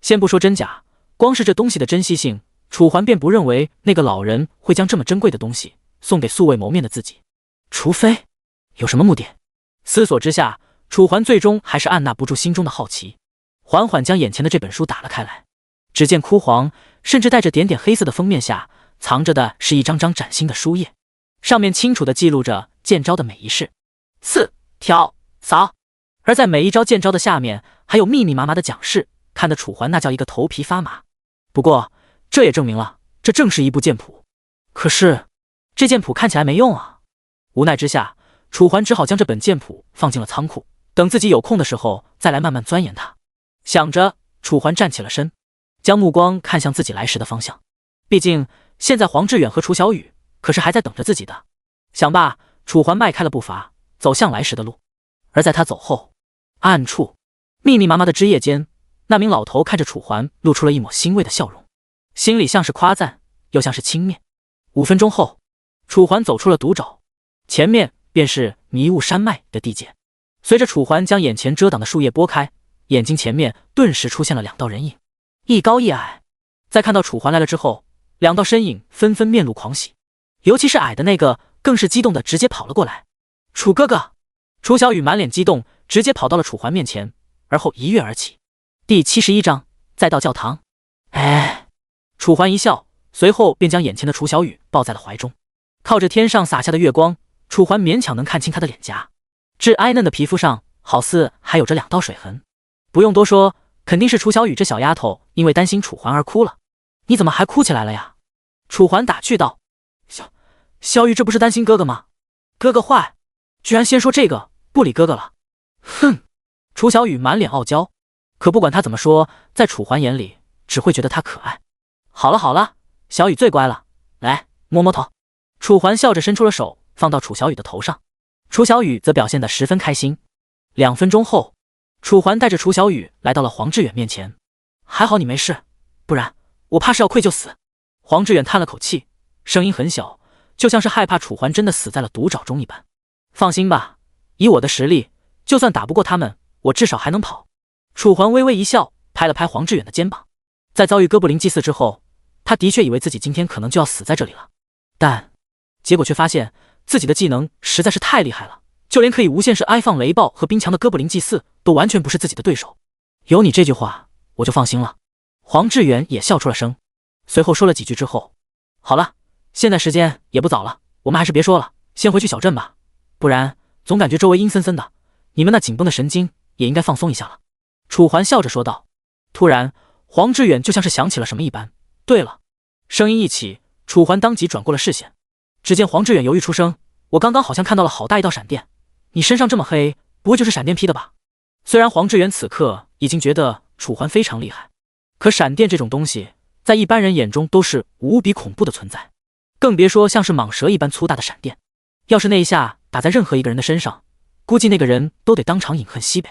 先不说真假，光是这东西的珍稀性，楚环便不认为那个老人会将这么珍贵的东西送给素未谋面的自己，除非有什么目的。思索之下，楚环最终还是按捺不住心中的好奇，缓缓将眼前的这本书打了开来。只见枯黄甚至带着点点黑色的封面下，藏着的是一张张崭新的书页，上面清楚地记录着剑招的每一式，刺、挑、扫。而在每一招剑招的下面，还有密密麻麻的讲示，看得楚环那叫一个头皮发麻。不过这也证明了，这正是一部剑谱。可是这剑谱看起来没用啊！无奈之下，楚环只好将这本剑谱放进了仓库，等自己有空的时候再来慢慢钻研它。想着，楚环站起了身，将目光看向自己来时的方向。毕竟现在黄志远和楚小雨可是还在等着自己的。想罢，楚环迈开了步伐，走向来时的路。而在他走后，暗处密密麻麻的枝叶间，那名老头看着楚环，露出了一抹欣慰的笑容，心里像是夸赞，又像是轻蔑。5分钟后，楚环走出了毒爪，前面便是迷雾山脉的地界。随着楚环将眼前遮挡的树叶拨开，眼睛前面顿时出现了2道人影，一高一矮。在看到楚环来了之后，2道身影纷纷面露狂喜，尤其是矮的那个更是激动的直接跑了过来。楚哥哥！楚小雨满脸激动，直接跑到了楚环面前，而后一跃而起。第71章再到教堂。哎，楚环一笑，随后便将眼前的楚小雨抱在了怀中。靠着天上洒下的月光，楚环勉强能看清她的脸颊，至皑嫩的皮肤上好似还有着2道水痕。不用多说，肯定是楚小雨这小丫头因为担心楚环而哭了。你怎么还哭起来了呀？楚环打趣道。小雨这不是担心哥哥吗？哥哥坏，居然先说这个，不理哥哥了。哼！楚小雨满脸傲娇，可不管他怎么说，在楚环眼里只会觉得他可爱。好了好了，小雨最乖了，来摸摸头。楚环笑着伸出了手，放到楚小雨的头上。楚小雨则表现得十分开心。2分钟后，楚环带着楚小雨来到了黄志远面前。还好你没事，不然我怕是要愧疚死。黄志远叹了口气，声音很小，就像是害怕楚环真的死在了毒爪中一般。放心吧，以我的实力，就算打不过他们，我至少还能跑。楚环微微一笑，拍了拍黄志远的肩膀。在遭遇哥布林祭祀之后，他的确以为自己今天可能就要死在这里了，但结果却发现自己的技能实在是太厉害了，就连可以无限制放雷暴和冰墙的哥布林祭祀都完全不是自己的对手。有你这句话，我就放心了。黄志远也笑出了声，随后说了几句之后，好了，现在时间也不早了，我们还是别说了，先回去小镇吧，不然总感觉周围阴森森的，你们那紧绷的神经也应该放松一下了。楚环笑着说道。突然，黄志远就像是想起了什么一般，对了，声音一起，楚环当即转过了视线。只见黄志远犹豫出声，我刚刚好像看到了好大一道闪电，你身上这么黑，不会就是闪电劈的吧？虽然黄志远此刻已经觉得楚环非常厉害，可闪电这种东西在一般人眼中都是无比恐怖的存在，更别说像是蟒蛇一般粗大的闪电，要是那一下打在任何一个人的身上，估计那个人都得当场饮恨西北。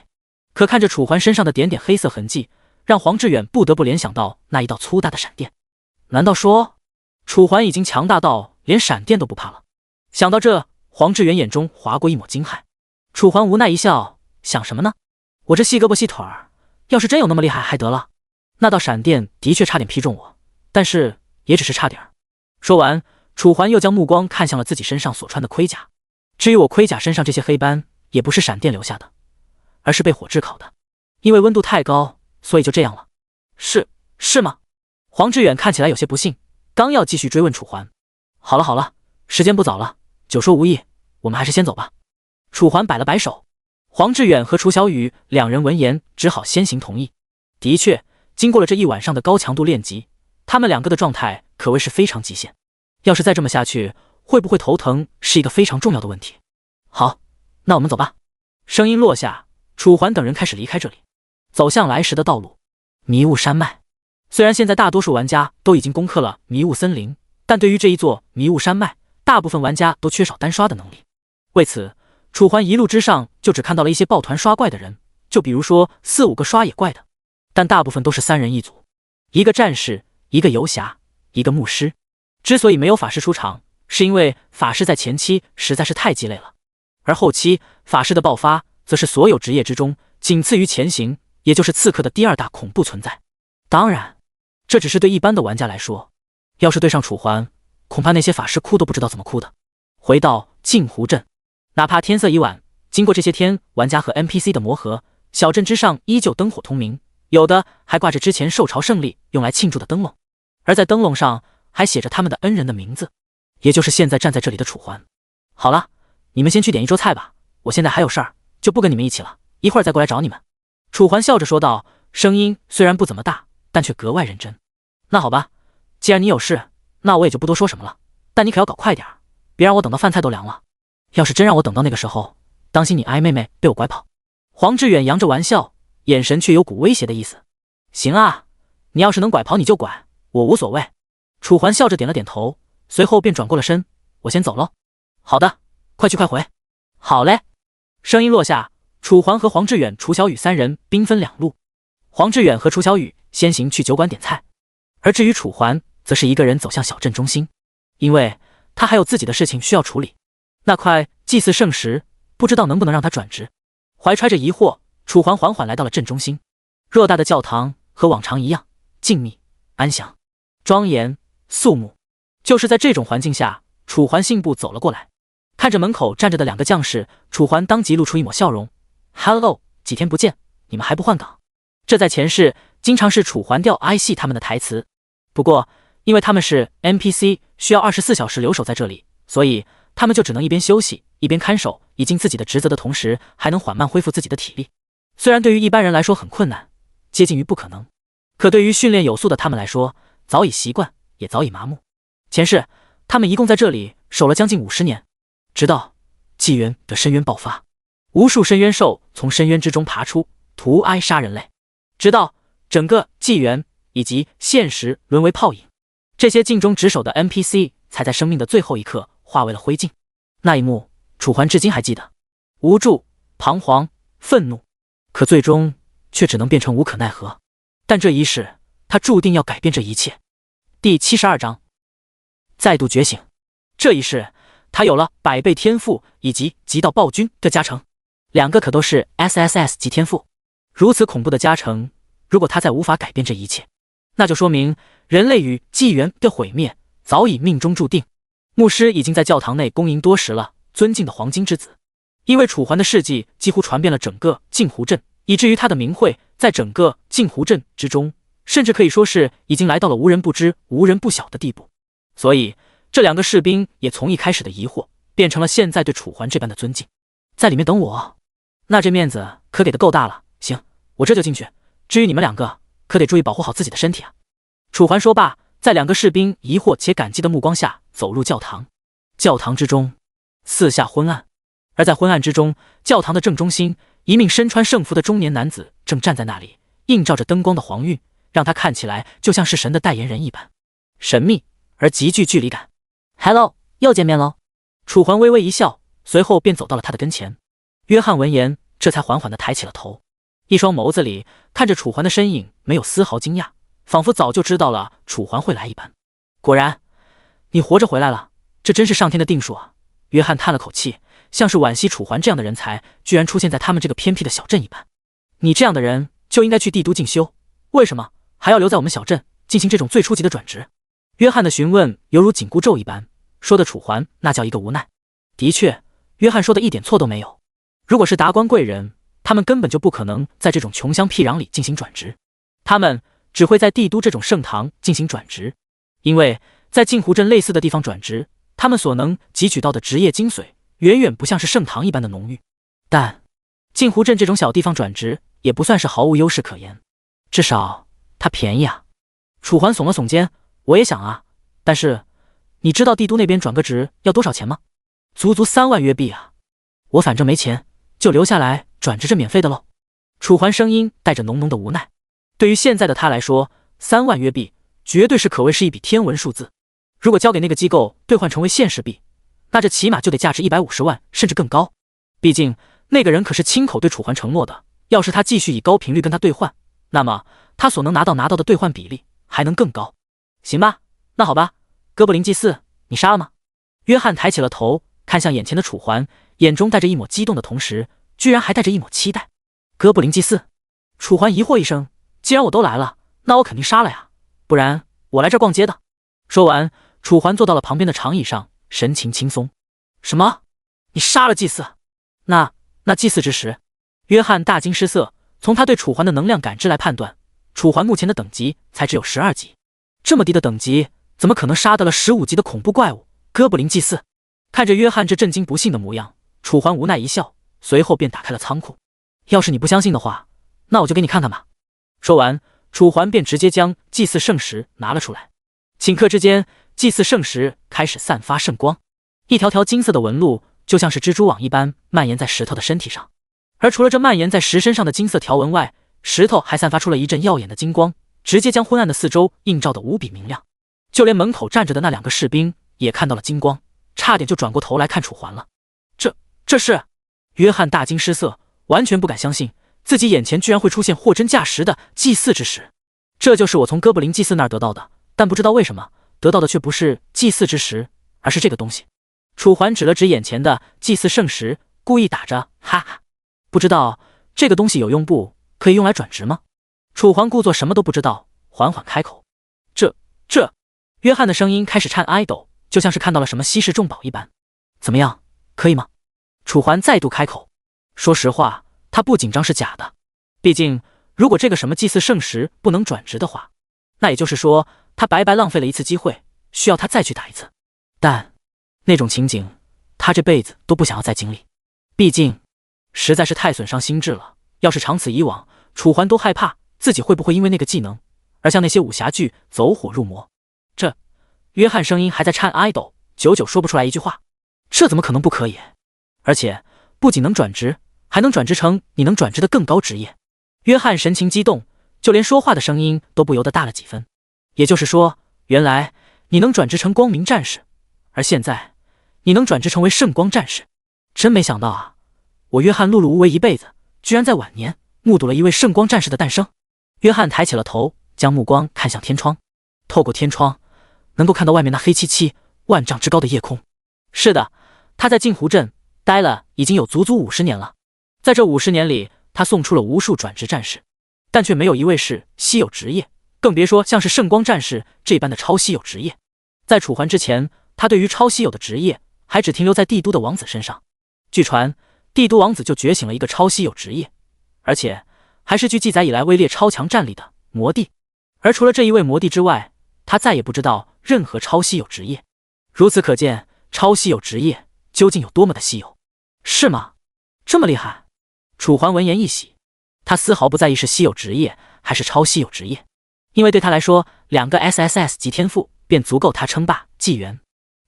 可看着楚环身上的点点黑色痕迹，让黄志远不得不联想到那一道粗大的闪电。难道说楚环已经强大到连闪电都不怕了？想到这，黄志远眼中划过一抹惊骇。楚环无奈一笑，想什么呢？我这细胳膊细腿儿，要是真有那么厉害还得了。那道闪电的确差点劈中我，但是也只是差点。说完，楚环又将目光看向了自己身上所穿的盔甲。至于我盔甲身上这些黑斑，也不是闪电留下的，而是被火炙烤的，因为温度太高，所以就这样了。是吗？黄志远看起来有些不信，刚要继续追问楚环。好了好了，时间不早了，久说无益，我们还是先走吧。楚环摆了摆手。黄志远和楚小雨2人闻言只好先行同意。的确，经过了这一晚上的高强度练级，他们2个的状态可谓是非常极限，要是再这么下去，会不会头疼是一个非常重要的问题。好，那我们走吧。声音落下，楚环等人开始离开这里，走向来时的道路。迷雾山脉。虽然现在大多数玩家都已经攻克了迷雾森林，但对于这一座迷雾山脉，大部分玩家都缺少单刷的能力。为此，楚环一路之上就只看到了一些抱团刷怪的人，就比如说4、5个刷野怪的，但大部分都是3人一组，一个战士，一个游侠，一个牧师。之所以没有法师出场，是因为法师在前期实在是太鸡肋了，而后期法师的爆发则是所有职业之中仅次于前行，也就是刺客的第2大恐怖存在。当然，这只是对一般的玩家来说，要是对上楚环，恐怕那些法师哭都不知道怎么哭的。回到镜湖镇，哪怕天色已晚，经过这些天玩家和 NPC 的磨合，小镇之上依旧灯火通明，有的还挂着之前受朝胜利用来庆祝的灯笼，而在灯笼上还写着他们的恩人的名字，也就是现在站在这里的楚环。好了，你们先去点一桌菜吧，我现在还有事儿，就不跟你们一起了，一会儿再过来找你们。楚环笑着说道，声音虽然不怎么大，但却格外认真。那好吧，既然你有事，那我也就不多说什么了，但你可要搞快点，别让我等到饭菜都凉了。要是真让我等到那个时候，当心你哀妹妹被我拐跑。黄志远扬着玩笑，眼神却有股威胁的意思。行啊，你要是能拐跑你就拐，我无所谓。楚环笑着点了点头，随后便转过了身，我先走喽。好的，快去快回。好嘞。声音落下，楚环和黄志远、楚小雨三人兵分两路，黄志远和楚小雨先行去酒馆点菜，而至于楚环，则是一个人走向小镇中心，因为他还有自己的事情需要处理。那块祭祀圣石，不知道能不能让他转职。怀揣着疑惑，楚环缓缓来到了镇中心。偌大的教堂和往常一样，静谧、安详、庄严、肃穆。就是在这种环境下，楚环信步走了过来，看着门口站着的两个将士，楚环当即露出一抹笑容。Hello， 几天不见，你们还不换岗？这在前世经常是楚环调 IC 他们的台词。不过，因为他们是 NPC， 需要24小时留守在这里，所以他们就只能一边休息，一边看守，以尽自己的职责的同时，还能缓慢恢复自己的体力。虽然对于一般人来说很困难，接近于不可能，可对于训练有素的他们来说，早已习惯，也早已麻木。前世，他们一共在这里守了将近50年，直到纪元的深渊爆发，无数深渊兽从深渊之中爬出，屠哀杀人类，直到整个纪元以及现实沦为泡影，这些尽忠职守的 NPC 才在生命的最后一刻化为了灰烬。那一幕，楚环至今还记得，无助、彷徨、愤怒，可最终却只能变成无可奈何。但这一世，他注定要改变这一切。第72章，再度觉醒。这一世，他有了100倍天赋以及极道暴君的加成，两个可都是 SSS 级天赋。如此恐怖的加成，如果他再无法改变这一切，那就说明人类与纪元的毁灭早已命中注定。牧师已经在教堂内恭迎多时了，尊敬的黄金之子。因为楚环的事迹几乎传遍了整个镜湖镇，以至于他的名讳在整个镜湖镇之中，甚至可以说是已经来到了无人不知、无人不晓的地步。所以，这两个士兵也从一开始的疑惑，变成了现在对楚环这般的尊敬。在里面等我，那这面子可给的够大了。行，我这就进去。至于你们两个，可得注意保护好自己的身体啊。楚环说罢，在两个士兵疑惑且感激的目光下，走入教堂。教堂之中，四下昏暗，而在昏暗之中，教堂的正中心，一名身穿圣服的中年男子正站在那里，映照着灯光的黄晕，让他看起来就像是神的代言人一般，神秘而极具距离感。Hello， 又见面喽。楚环微微一笑，随后便走到了他的跟前。约翰闻言，这才缓缓地抬起了头，一双眸子里看着楚环的身影，没有丝毫惊讶，仿佛早就知道了楚环会来一般。果然，你活着回来了，这真是上天的定数啊。约翰叹了口气，像是惋惜楚环这样的人才居然出现在他们这个偏僻的小镇一般。你这样的人就应该去帝都进修，为什么还要留在我们小镇进行这种最初级的转职？约翰的询问犹如紧箍咒一般，说的楚环那叫一个无奈。的确，约翰说的一点错都没有。如果是达官贵人，他们根本就不可能在这种穷乡僻壤里进行转职，他们只会在帝都这种盛唐进行转职，因为在镜湖镇类似的地方转职，他们所能汲取到的职业精髓远远不像是盛唐一般的浓郁。但镜湖镇这种小地方转职也不算是毫无优势可言，至少它便宜啊。楚环耸了耸肩，我也想啊，但是你知道帝都那边转个职要多少钱吗？足足3万约币啊！我反正没钱，就留下来转职这免费的喽。楚环声音带着浓浓的无奈。对于现在的他来说，3万约币绝对是可谓是一笔天文数字。如果交给那个机构兑换成为现实币，那这起码就得价值150万甚至更高。毕竟那个人可是亲口对楚环承诺的，要是他继续以高频率跟他兑换，那么他所能拿到的兑换比例还能更高。行吧，那好吧，哥布林祭司，你杀了吗？约翰抬起了头，看向眼前的楚环，眼中带着一抹激动的同时，居然还带着一抹期待。哥布林祭司？楚环疑惑一声，既然我都来了，那我肯定杀了呀，不然我来这儿逛街的。说完，楚环坐到了旁边的长椅上，神情轻松。什么？你杀了祭司？那祭祀之时？约翰大惊失色，从他对楚环的能量感知来判断，楚环目前的等级才只有12级，这么低的等级，怎么可能杀得了15级的恐怖怪物哥布林祭司？看着约翰这震惊不信的模样，楚环无奈一笑，随后便打开了仓库。要是你不相信的话，那我就给你看看吧。说完，楚环便直接将祭祀圣石拿了出来。顷刻之间，祭祀圣石开始散发圣光，一条条金色的纹路就像是蜘蛛网一般蔓延在石头的身体上。而除了这蔓延在石身上的金色条纹外，石头还散发出了一阵耀眼的金光，直接将昏暗的四周映照得无比明亮。就连门口站着的那2个士兵也看到了金光，差点就转过头来看楚环了。这是……约翰大惊失色，完全不敢相信自己眼前居然会出现货真价实的祭祀之石。这就是我从哥布林祭祀那儿得到的，但不知道为什么得到的却不是祭祀之石，而是这个东西。楚环指了指眼前的祭祀圣石，故意打着哈哈。不知道这个东西有用不？可以用来转职吗？楚环故作什么都不知道，缓缓开口。这……约翰的声音开始颤哀抖，就像是看到了什么稀世重宝一般。怎么样，可以吗？楚环再度开口。说实话，他不紧张是假的。毕竟，如果这个什么祭祀圣石不能转职的话，那也就是说他白白浪费了一次机会，需要他再去打一次。但那种情景，他这辈子都不想要再经历。毕竟，实在是太损伤心智了。要是长此以往，楚环都害怕自己会不会因为那个技能而像那些武侠剧走火入魔。约翰声音还在颤哀抖，久久说不出来一句话。这怎么可能不可以？而且不仅能转职，还能转职成你能转职的更高职业。约翰神情激动，就连说话的声音都不由得大了几分。也就是说，原来你能转职成光明战士，而现在你能转职成为圣光战士。真没想到啊，我约翰碌碌无为一辈子，居然在晚年目睹了一位圣光战士的诞生。约翰抬起了头，将目光看向天窗。透过天窗能够看到外面那黑漆漆万丈之高的夜空。是的，他在镜湖镇待了已经有足足50年了。在这50年里，他送出了无数转职战士，但却没有一位是稀有职业，更别说像是圣光战士这般的超稀有职业。在楚环之前，他对于超稀有的职业还只停留在帝都的王子身上。据传，帝都王子就觉醒了一个超稀有职业，而且还是距记载以来位列超强战力的魔帝。而除了这一位魔帝之外，他再也不知道任何超稀有职业。如此可见，超稀有职业究竟有多么的稀有，是吗？这么厉害？楚环闻言一喜，他丝毫不在意是稀有职业还是超稀有职业，因为对他来说，2个 SSS 级天赋便足够他称霸纪元。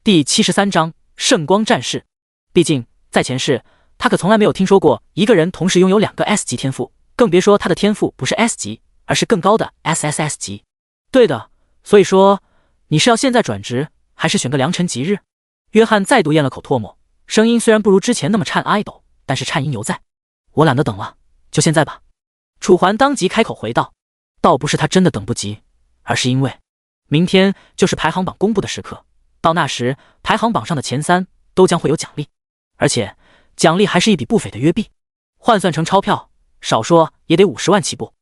第73章圣光战士。毕竟在前世，他可从来没有听说过一个人同时拥有2个 S 级天赋，更别说他的天赋不是 S 级，而是更高的 SSS 级。对的，所以说你是要现在转职，还是选个良辰吉日？约翰再度咽了口唾沫，声音虽然不如之前那么颤哀抖，但是颤音犹在。我懒得等了，就现在吧。楚环当即开口回道。倒不是他真的等不及，而是因为明天就是排行榜公布的时刻，到那时排行榜上的前3都将会有奖励，而且奖励还是一笔不菲的约币，换算成钞票，少说也得50万起步。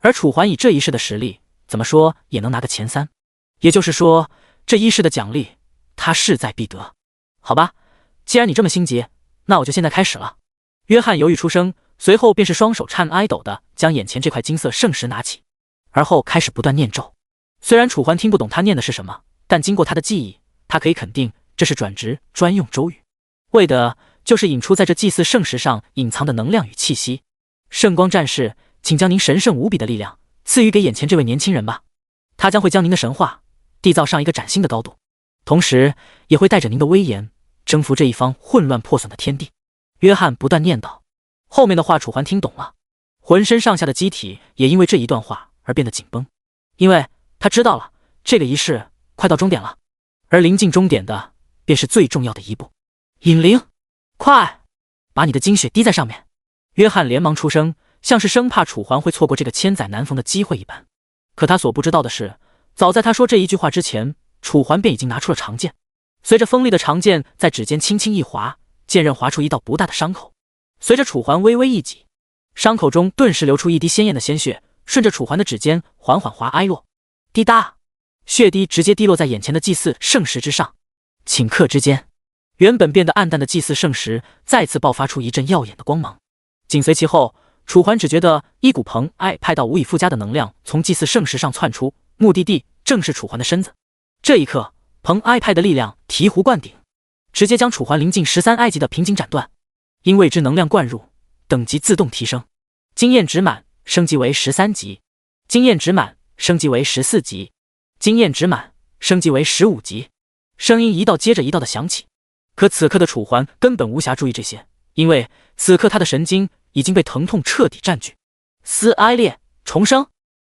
而楚环以这一世的实力，怎么说也能拿个前3，也就是说这一世的奖励他势在必得。好吧，既然你这么心急，那我就现在开始了。约翰犹豫出声，随后便是双手颤哀抖的将眼前这块金色圣石拿起，而后开始不断念咒。虽然楚环听不懂他念的是什么，但经过他的记忆，他可以肯定这是转职专用咒语，为的就是引出在这祭祀圣石上隐藏的能量与气息。圣光战士，请将您神圣无比的力量赐予给眼前这位年轻人吧，他将会将您的神话缔造上一个崭新的高度，同时也会带着您的威严征服这一方混乱破损的天地。约翰不断念叨，后面的话楚环听懂了，浑身上下的机体也因为这一段话而变得紧绷，因为他知道了这个仪式快到终点了，而临近终点的便是最重要的一步。引灵，快把你的精血滴在上面。约翰连忙出声，像是生怕楚环会错过这个千载难逢的机会一般。可他所不知道的是，早在他说这一句话之前，楚环便已经拿出了长剑。随着锋利的长剑在指尖轻轻一划，剑刃划出一道不大的伤口。随着楚环微微一挤，伤口中顿时流出一滴鲜艳的鲜血，顺着楚环的指尖缓缓滑哀落。滴答，血滴直接滴落在眼前的祭祀圣石之上。顷刻之间，原本变得暗淡的祭祀圣石再次爆发出一阵耀眼的光芒。紧随其后，楚环只觉得一股澎湃派到无以复加的能量从祭祀圣石上窜出，目的地正是楚环的身子。这一刻，澎湃派的力量醍醐灌顶，直接将楚环临近13埃及的瓶颈斩断。因未知能量灌入，等级自动提升，经验值满升级为13级，经验值满升级为14级，经验值满升级为15级。声音一道接着一道的响起，可此刻的楚环根本无暇注意这些，因为此刻他的神经已经被疼痛彻底占据。撕哀裂重生，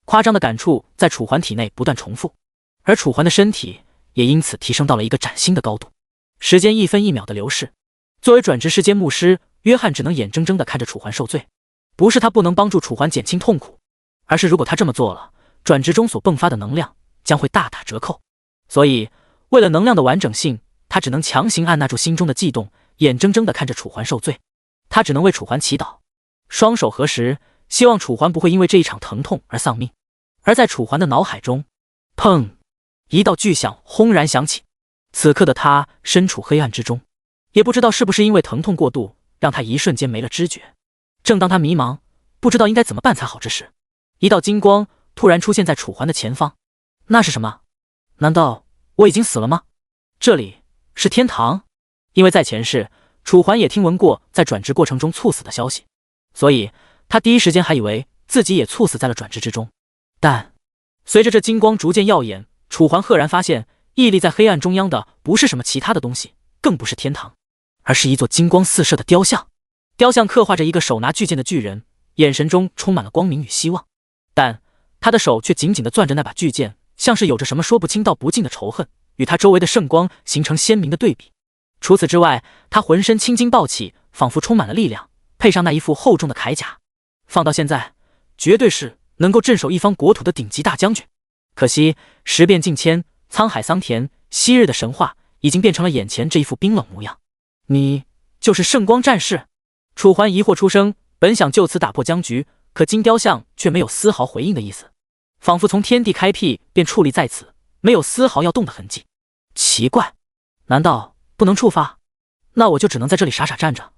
夸张的感触在楚环体内不断重复，而楚环的身体也因此提升到了一个崭新的高度。时间一分一秒的流逝，作为转职世间牧师，约翰只能眼睁睁地看着楚环受罪，不是他不能帮助楚环减轻痛苦，而是如果他这么做了，转职中所迸发的能量将会大打折扣。所以，为了能量的完整性，他只能强行按捺住心中的悸动，眼睁睁地看着楚环受罪。他只能为楚环祈祷，双手合十，希望楚环不会因为这一场疼痛而丧命。而在楚环的脑海中，砰！一道巨响轰然响起。此刻的他身处黑暗之中，也不知道是不是因为疼痛过度，让他一瞬间没了知觉。正当他迷茫，不知道应该怎么办才好之时，一道金光突然出现在楚环的前方。那是什么？难道我已经死了吗？这里是天堂？因为在前世，楚环也听闻过在转职过程中猝死的消息，所以他第一时间还以为自己也猝死在了转职之中。但随着这金光逐渐耀眼，楚环赫然发现，屹立在黑暗中央的不是什么其他的东西，更不是天堂，而是一座金光四射的雕像。雕像刻画着一个手拿巨剑的巨人，眼神中充满了光明与希望，但他的手却紧紧地攥着那把巨剑，像是有着什么说不清道不尽的仇恨，与他周围的圣光形成鲜明的对比。除此之外，他浑身青筋暴起，仿佛充满了力量，配上那一副厚重的铠甲，放到现在，绝对是能够镇守一方国土的顶级大将军。可惜时变境迁，沧海桑田，昔日的神话已经变成了眼前这一副冰冷模样。你就是圣光战士？楚环疑惑出声，本想就此打破僵局，可金雕像却没有丝毫回应的意思，仿佛从天地开辟便矗立在此，没有丝毫要动的痕迹。奇怪，难道不能触发？那我就只能在这里傻傻站着。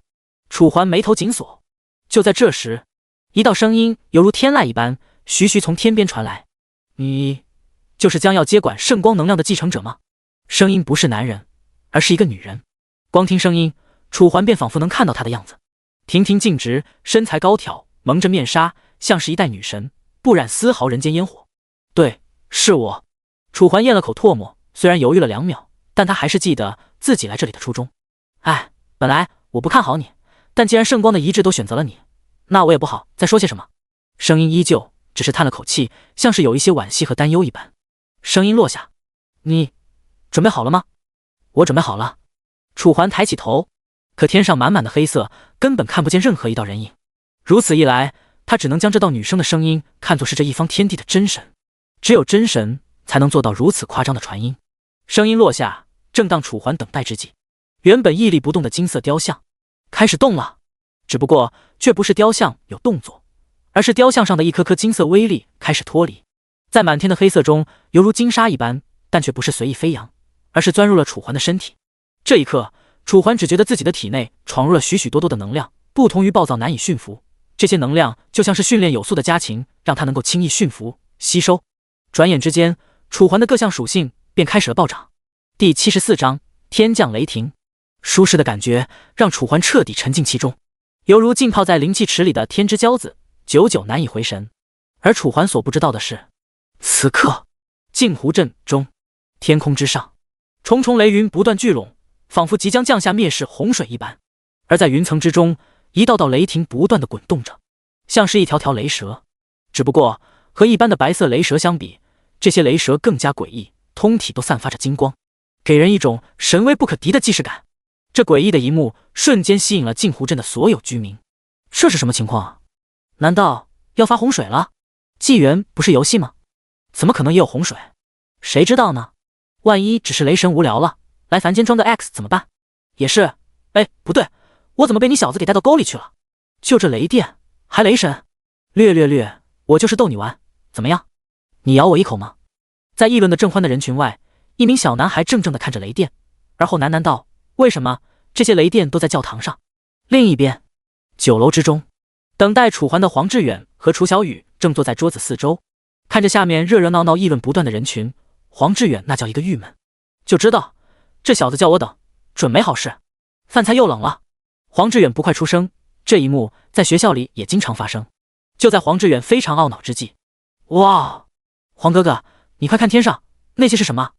楚环眉头紧锁。就在这时，一道声音犹如天籁一般，徐徐从天边传来。你就是将要接管圣光能量的继承者吗？声音不是男人，而是一个女人。光听声音，楚环便仿佛能看到她的样子，亭亭净直，身材高挑，蒙着面纱，像是一代女神，不染丝毫人间烟火。对，是我。楚环咽了口唾沫，虽然犹豫了2秒，但他还是记得自己来这里的初衷。哎，本来我不看好你，但既然圣光的遗志都选择了你，那我也不好再说些什么。声音依旧，只是叹了口气，像是有一些惋惜和担忧一般。声音落下，你准备好了吗？我准备好了。楚环抬起头，可天上满满的黑色，根本看不见任何一道人影。如此一来，他只能将这道女生的声音看作是这一方天地的真神。只有真神才能做到如此夸张的传音。声音落下，正当楚环等待之际，原本屹立不动的金色雕像开始动了。只不过却不是雕像有动作，而是雕像上的一颗颗金色微粒开始脱离，在满天的黑色中犹如金沙一般，但却不是随意飞扬，而是钻入了楚环的身体。这一刻，楚环只觉得自己的体内闯入了许许多多的能量，不同于暴躁难以驯服，这些能量就像是训练有素的家禽，让他能够轻易驯服吸收。转眼之间，楚环的各项属性便开始了暴涨。第74章天降雷霆。舒适的感觉让楚环彻底沉浸其中，犹如浸泡在灵气池里的天之骄子，久久难以回神。而楚环所不知道的是，此刻镜湖镇中，天空之上，重重雷云不断聚拢，仿佛即将降下灭世洪水一般。而在云层之中，一道道雷霆不断地滚动着，像是一条条雷蛇。只不过和一般的白色雷蛇相比，这些雷蛇更加诡异，通体都散发着金光，给人一种神威不可敌的既视感。这诡异的一幕瞬间吸引了镜湖镇的所有居民。这是什么情况啊？难道要发洪水了？纪元不是游戏吗？怎么可能也有洪水？谁知道呢？万一只是雷神无聊了，来凡间装个 X 怎么办？也是，哎，不对，我怎么被你小子给带到沟里去了？就这雷电，还雷神？略，我就是逗你玩，怎么样？你咬我一口吗？在议论的正欢的人群外，一名小男孩怔怔地看着雷电，而后喃喃道：为什么这些雷电都在教堂上？另一边，酒楼之中，等待楚环的黄志远和楚小雨正坐在桌子四周，看着下面热热闹闹议论不断的人群，黄志远那叫一个郁闷。就知道这小子叫我等，准没好事。饭菜又冷了。黄志远不快出声，这一幕在学校里也经常发生。就在黄志远非常懊恼之际，哇，黄哥哥，你快看天上，那些是什么？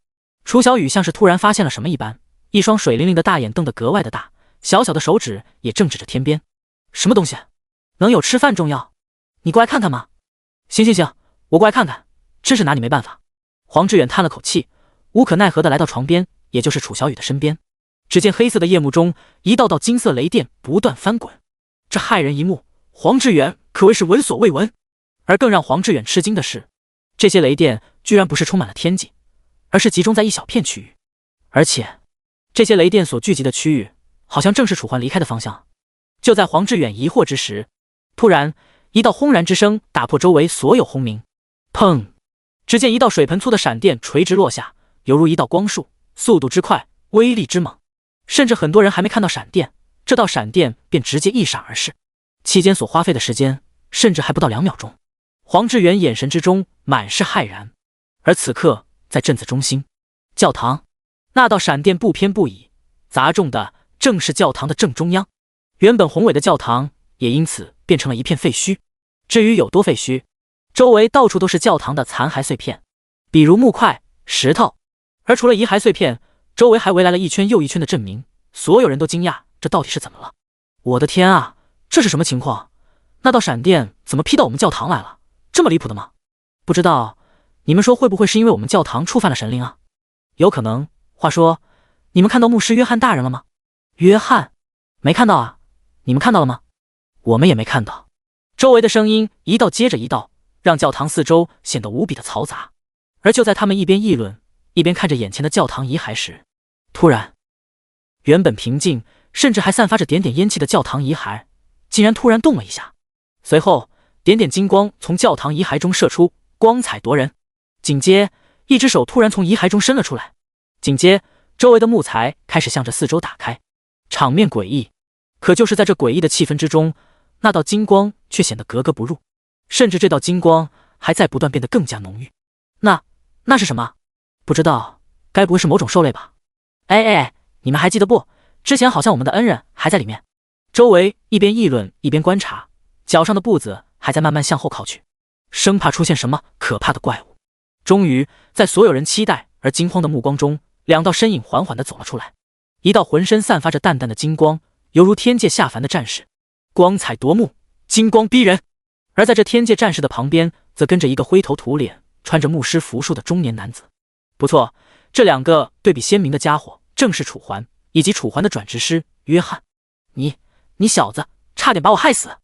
楚小雨像是突然发现了什么一般，一双水灵灵的大眼瞪得格外的大，小小的手指也正指着天边。什么东西？能有吃饭重要？你过来看看吗？行，我过来看看，真是拿你没办法。黄志远叹了口气，无可奈何地来到床边，也就是楚小雨的身边。只见黑色的夜幕中，一道道金色雷电不断翻滚。这骇人一幕，黄志远可谓是闻所未闻。而更让黄志远吃惊的是，这些雷电居然不是充满了天际，而是集中在一小片区域，而且这些雷电所聚集的区域好像正是楚环离开的方向。就在黄志远疑惑之时，突然一道轰然之声打破周围所有轰鸣。砰！只见一道水盆粗的闪电垂直落下，犹如一道光束，速度之快，威力之猛，甚至很多人还没看到闪电，这道闪电便直接一闪而逝，期间所花费的时间甚至还不到2秒钟。黄志远眼神之中满是骇然。而此刻在镇子中心教堂，那道闪电不偏不倚，砸中的正是教堂的正中央。原本宏伟的教堂也因此变成了一片废墟。至于有多废墟，周围到处都是教堂的残骸碎片，比如木块、石头。而除了遗骸碎片，周围还围来了一圈又一圈的镇民，所有人都惊讶，这到底是怎么了？我的天啊，这是什么情况？那道闪电怎么劈到我们教堂来了？这么离谱的吗？不知道，你们说会不会是因为我们教堂触犯了神灵啊？有可能。话说，你们看到牧师约翰大人了吗？约翰？没看到啊。你们看到了吗？我们也没看到。周围的声音一道接着一道，让教堂四周显得无比的嘈杂。而就在他们一边议论，一边看着眼前的教堂遗骸时，突然，原本平静，甚至还散发着点点烟气的教堂遗骸，竟然突然动了一下。随后，点点金光从教堂遗骸中射出，光彩夺人。紧接，一只手突然从遗骸中伸了出来。紧接，周围的木材开始向着四周打开，场面诡异。可就是在这诡异的气氛之中，那道金光却显得格格不入，甚至这道金光还在不断变得更加浓郁。那是什么？不知道，该不会是某种兽类吧？哎，你们还记得不？之前好像我们的恩人还在里面。周围一边议论一边观察，脚上的步子还在慢慢向后靠去，生怕出现什么可怕的怪物。终于，在所有人期待而惊慌的目光中，2道身影缓缓地走了出来。一道浑身散发着淡淡的金光，犹如天界下凡的战士，光彩夺目，金光逼人。而在这天界战士的旁边，则跟着一个灰头土脸、穿着牧师服束的中年男子。不错，这2个对比鲜明的家伙，正是楚环以及楚环的转职师约翰。你小子，差点把我害死！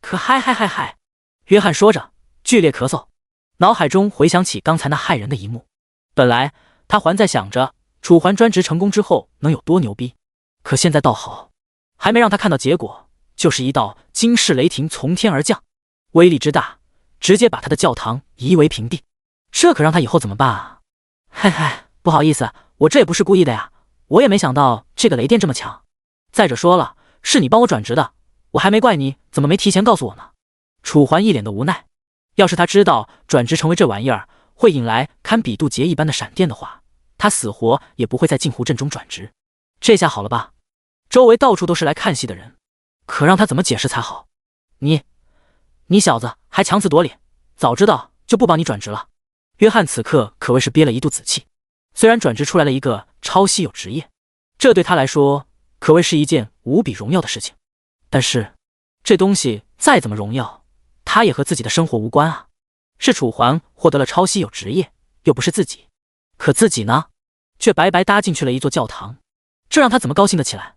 可嗨！约翰说着，剧烈咳嗽，脑海中回想起刚才那骇人的一幕。本来他还在想着楚环专职成功之后能有多牛逼，可现在倒好，还没让他看到结果，就是一道惊世雷霆从天而降，威力之大，直接把他的教堂夷为平地。这可让他以后怎么办啊？嗨，不好意思，我这也不是故意的呀，我也没想到这个雷电这么强。再者说了，是你帮我转职的，我还没怪你怎么没提前告诉我呢。楚环一脸的无奈，要是他知道转职成为这玩意儿会引来堪比渡劫一般的闪电的话，他死活也不会在镜湖镇中转职。这下好了吧？周围到处都是来看戏的人，可让他怎么解释才好？你小子还强词夺理，早知道就不帮你转职了。约翰此刻可谓是憋了一肚子气，虽然转职出来了一个超稀有职业，这对他来说可谓是一件无比荣耀的事情，但是这东西再怎么荣耀，他也和自己的生活无关啊。是楚环获得了超稀有职业，又不是自己，可自己呢，却白白搭进去了一座教堂，这让他怎么高兴得起来？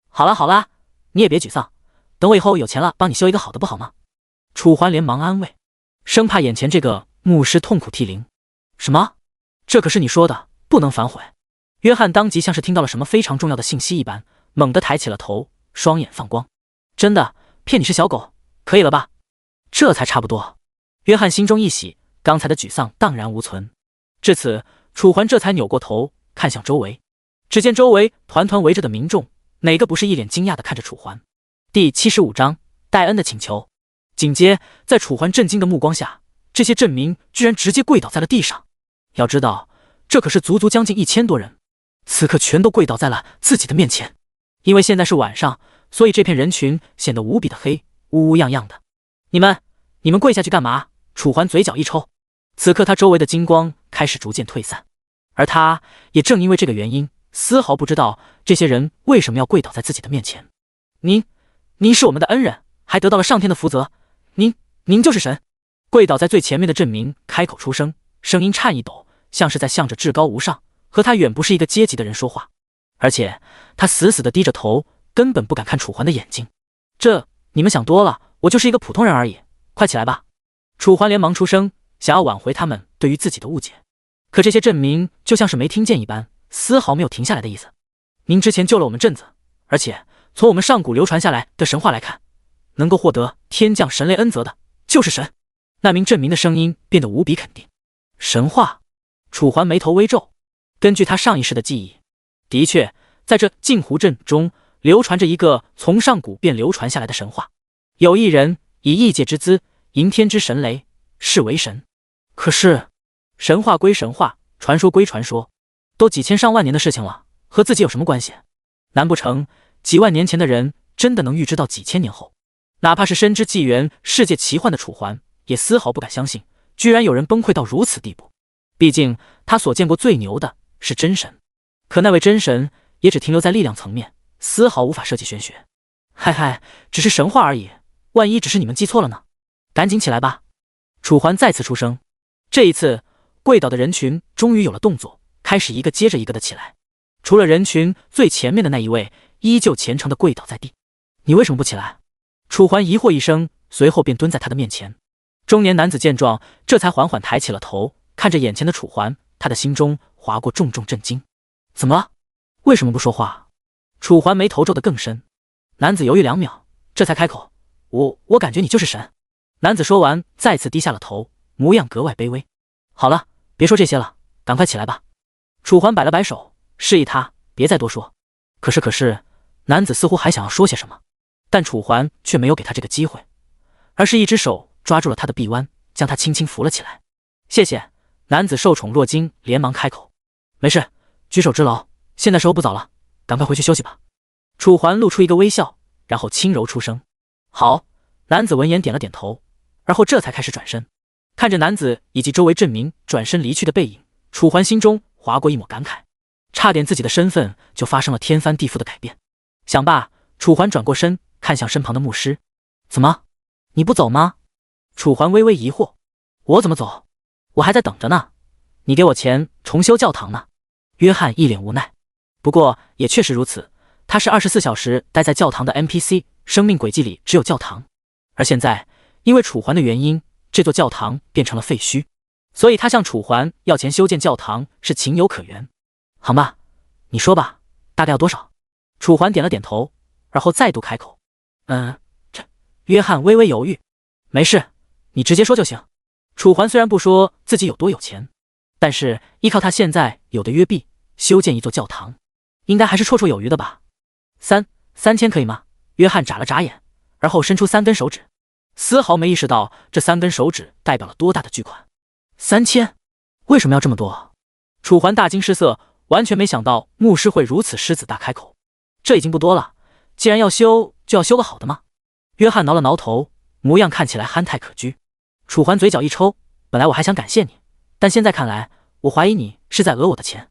好啦，你也别沮丧，等我以后有钱了帮你修一个好的不好吗？楚环连忙安慰，生怕眼前这个牧师痛苦涕零。什么？这可是你说的，不能反悔。约翰当即像是听到了什么非常重要的信息一般，猛地抬起了头，双眼放光。真的，骗你是小狗，可以了吧？这才差不多。约翰心中一喜，刚才的沮丧荡然无存。至此，楚环这才扭过头看向周围，只见周围团团围着的民众，哪个不是一脸惊讶地看着楚环。第75章戴恩的请求。紧接在楚环震惊的目光下，这些镇民居然直接跪倒在了地上。要知道，这可是足足将近1000多人，此刻全都跪倒在了自己的面前。因为现在是晚上，所以这片人群显得无比的黑，乌乌泱泱的。你们跪下去干嘛？楚环嘴角一抽，此刻他周围的金光开始逐渐退散，而他也正因为这个原因，丝毫不知道这些人为什么要跪倒在自己的面前。您是我们的恩人，还得到了上天的福泽，您就是神。跪倒在最前面的镇民开口出声，声音颤一抖，像是在向着至高无上和他远不是一个阶级的人说话，而且他死死地低着头，根本不敢看楚环的眼睛。你们想多了，我就是一个普通人而已，快起来吧。楚环连忙出声，想要挽回他们对于自己的误解，可这些镇民就像是没听见一般，丝毫没有停下来的意思。您之前救了我们镇子，而且从我们上古流传下来的神话来看，能够获得天降神雷恩泽的就是神。那名镇民的声音变得无比肯定。神话？楚环眉头微皱，根据他上一世的记忆，的确在这镜湖镇中流传着一个从上古便流传下来的神话，有一人以异界之姿迎天之神雷，是为神。可是神话归神话，传说归传说，都几千上万年的事情了，和自己有什么关系？难不成几万年前的人真的能预知到几千年后？哪怕是深知纪元世界奇幻的楚环，也丝毫不敢相信，居然有人崩溃到如此地步。毕竟他所见过最牛的是真神，可那位真神也只停留在力量层面，丝毫无法涉及玄学。嗨嗨，只是神话而已，万一只是你们记错了呢？赶紧起来吧！楚环再次出声。这一次，跪倒的人群终于有了动作，开始一个接着一个的起来。除了人群最前面的那一位，依旧虔诚的跪倒在地。你为什么不起来？楚环疑惑一声，随后便蹲在他的面前。中年男子见状，这才缓缓抬起了头，看着眼前的楚环，他的心中划过重重震惊。怎么了？为什么不说话？楚环眉头皱得更深。男子犹豫2秒，这才开口：我感觉你就是神。男子说完，再次低下了头，模样格外卑微。好了，别说这些了，赶快起来吧。楚环摆了摆手，示意他别再多说。可是，男子似乎还想要说些什么，但楚环却没有给他这个机会，而是一只手抓住了他的臂弯，将他轻轻扶了起来。谢谢。男子受宠若惊，连忙开口：没事，举手之劳，现在时候不早了，赶快回去休息吧。楚环露出一个微笑，然后轻柔出声：好。男子闻言点了点头，而后这才开始转身。看着男子以及周围镇民转身离去的背影，楚环心中划过一抹感慨，差点自己的身份就发生了天翻地覆的改变。想罢，楚环转过身看向身旁的牧师：怎么，你不走吗？楚环微微疑惑：我怎么走？我还在等着呢，你给我钱重修教堂呢。约翰一脸无奈。不过也确实如此，他是24小时待在教堂的 NPC， 生命轨迹里只有教堂。而现在因为楚环的原因，这座教堂变成了废墟，所以他向楚环要钱修建教堂是情有可原。好吧，你说吧，大概要多少？楚环点了点头，而后再度开口：这……约翰微微犹豫：没事，你直接说就行。楚环虽然不说自己有多有钱，但是依靠他现在有的约币，修建一座教堂，应该还是绰绰有余的吧。3000可以吗？约翰眨了眨眼，而后伸出3根手指，丝毫没意识到这3根手指代表了多大的巨款。3000？为什么要这么多？楚环大惊失色，完全没想到牧师会如此狮子大开口。这已经不多了，既然要修，就要修个好的嘛。约翰挠了挠头，模样看起来憨态可掬。楚环嘴角一抽，本来我还想感谢你，但现在看来，我怀疑你是在讹我的钱。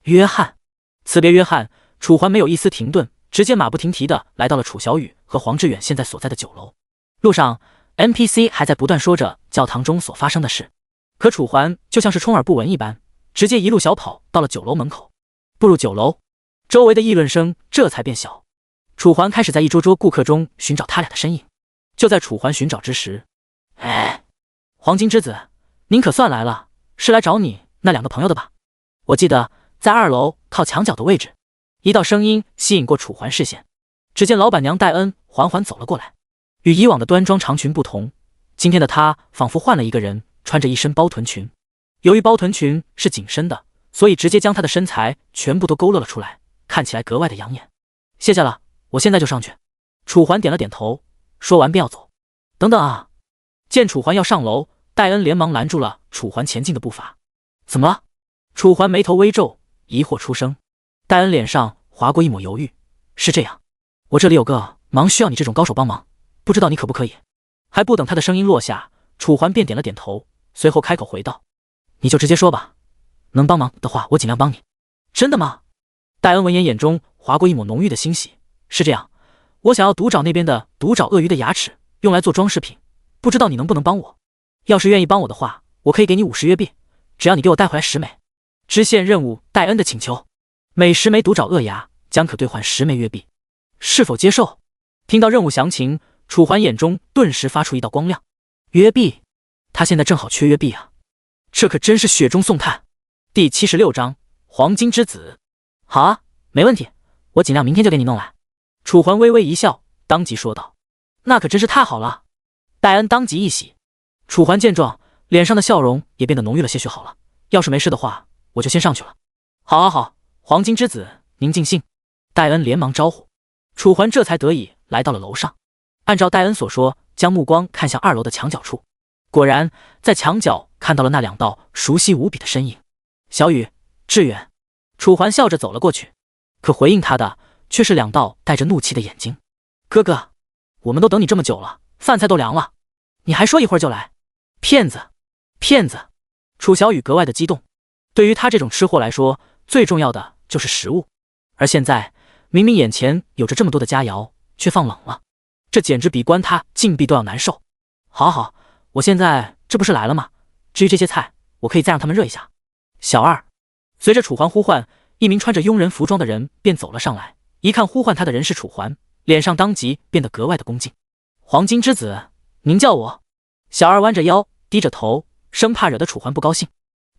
约翰。辞别约翰，楚环没有一丝停顿，直接马不停蹄地来到了楚小雨和黄志远现在所在的酒楼。路上 NPC 还在不断说着教堂中所发生的事，可楚环就像是充耳不闻一般，直接一路小跑到了酒楼门口。步入酒楼，周围的议论声这才变小。楚环开始在一桌桌顾客中寻找他俩的身影。就在楚环寻找之时，黄金之子，您可算来了，是来找你那2个朋友的吧？我记得在2楼靠墙角的位置。一道声音吸引过楚环视线，只见老板娘戴恩缓缓走了过来。与以往的端庄长裙不同，今天的她仿佛换了一个人，穿着一身包臀裙。由于包臀裙是紧身的，所以直接将她的身材全部都勾勒了出来，看起来格外的养眼。谢谢了，我现在就上去。楚环点了点头，说完便要走。等等啊！见楚环要上楼，戴恩连忙拦住了楚环前进的步伐。怎么了？楚环眉头微皱，疑惑出声。戴恩脸上划过一抹犹豫。是这样，我这里有个忙需要你这种高手帮忙，不知道你可不可以？还不等他的声音落下，楚环便点了点头，随后开口回道：你就直接说吧，能帮忙的话我尽量帮你。真的吗？戴恩闻言眼中划过一抹浓郁的欣喜。是这样，我想要独爪那边的独爪鳄鱼的牙齿用来做装饰品，不知道你能不能帮我？要是愿意帮我的话，我可以给你50约币，只要你给我带回来10枚。支线任务戴恩的请求，每10枚独爪鳄牙将可兑换10枚约币，是否接受？听到任务详情，楚环眼中顿时发出一道光亮。约币，他现在正好缺约币啊！这可真是雪中送炭。第76章黄金之子。好啊，没问题，我尽量明天就给你弄来。楚环微微一笑，当即说道：“那可真是太好了。”戴恩当即一喜。楚环见状，脸上的笑容也变得浓郁了些许。好了，要是没事的话，我就先上去了。好好好，黄金之子，您尽兴。戴恩连忙招呼。楚环这才得以来到了楼上，按照戴恩所说，将目光看向2楼的墙角处，果然在墙角看到了那2道熟悉无比的身影。小雨、志远。楚环笑着走了过去，可回应他的却是2道带着怒气的眼睛。哥哥，我们都等你这么久了，饭菜都凉了，你还说一会儿就来？骗子，骗子！楚小雨格外的激动，对于他这种吃货来说，最重要的就是食物，而现在明明眼前有着这么多的佳肴，却放冷了，这简直比关他禁闭都要难受。好好，我现在这不是来了吗？至于这些菜，我可以再让他们热一下。小二。随着楚环呼唤，一名穿着佣人服装的人便走了上来，一看呼唤他的人是楚环，脸上当即变得格外的恭敬。黄金之子，您叫我。小二弯着腰，低着头，生怕惹得楚环不高兴。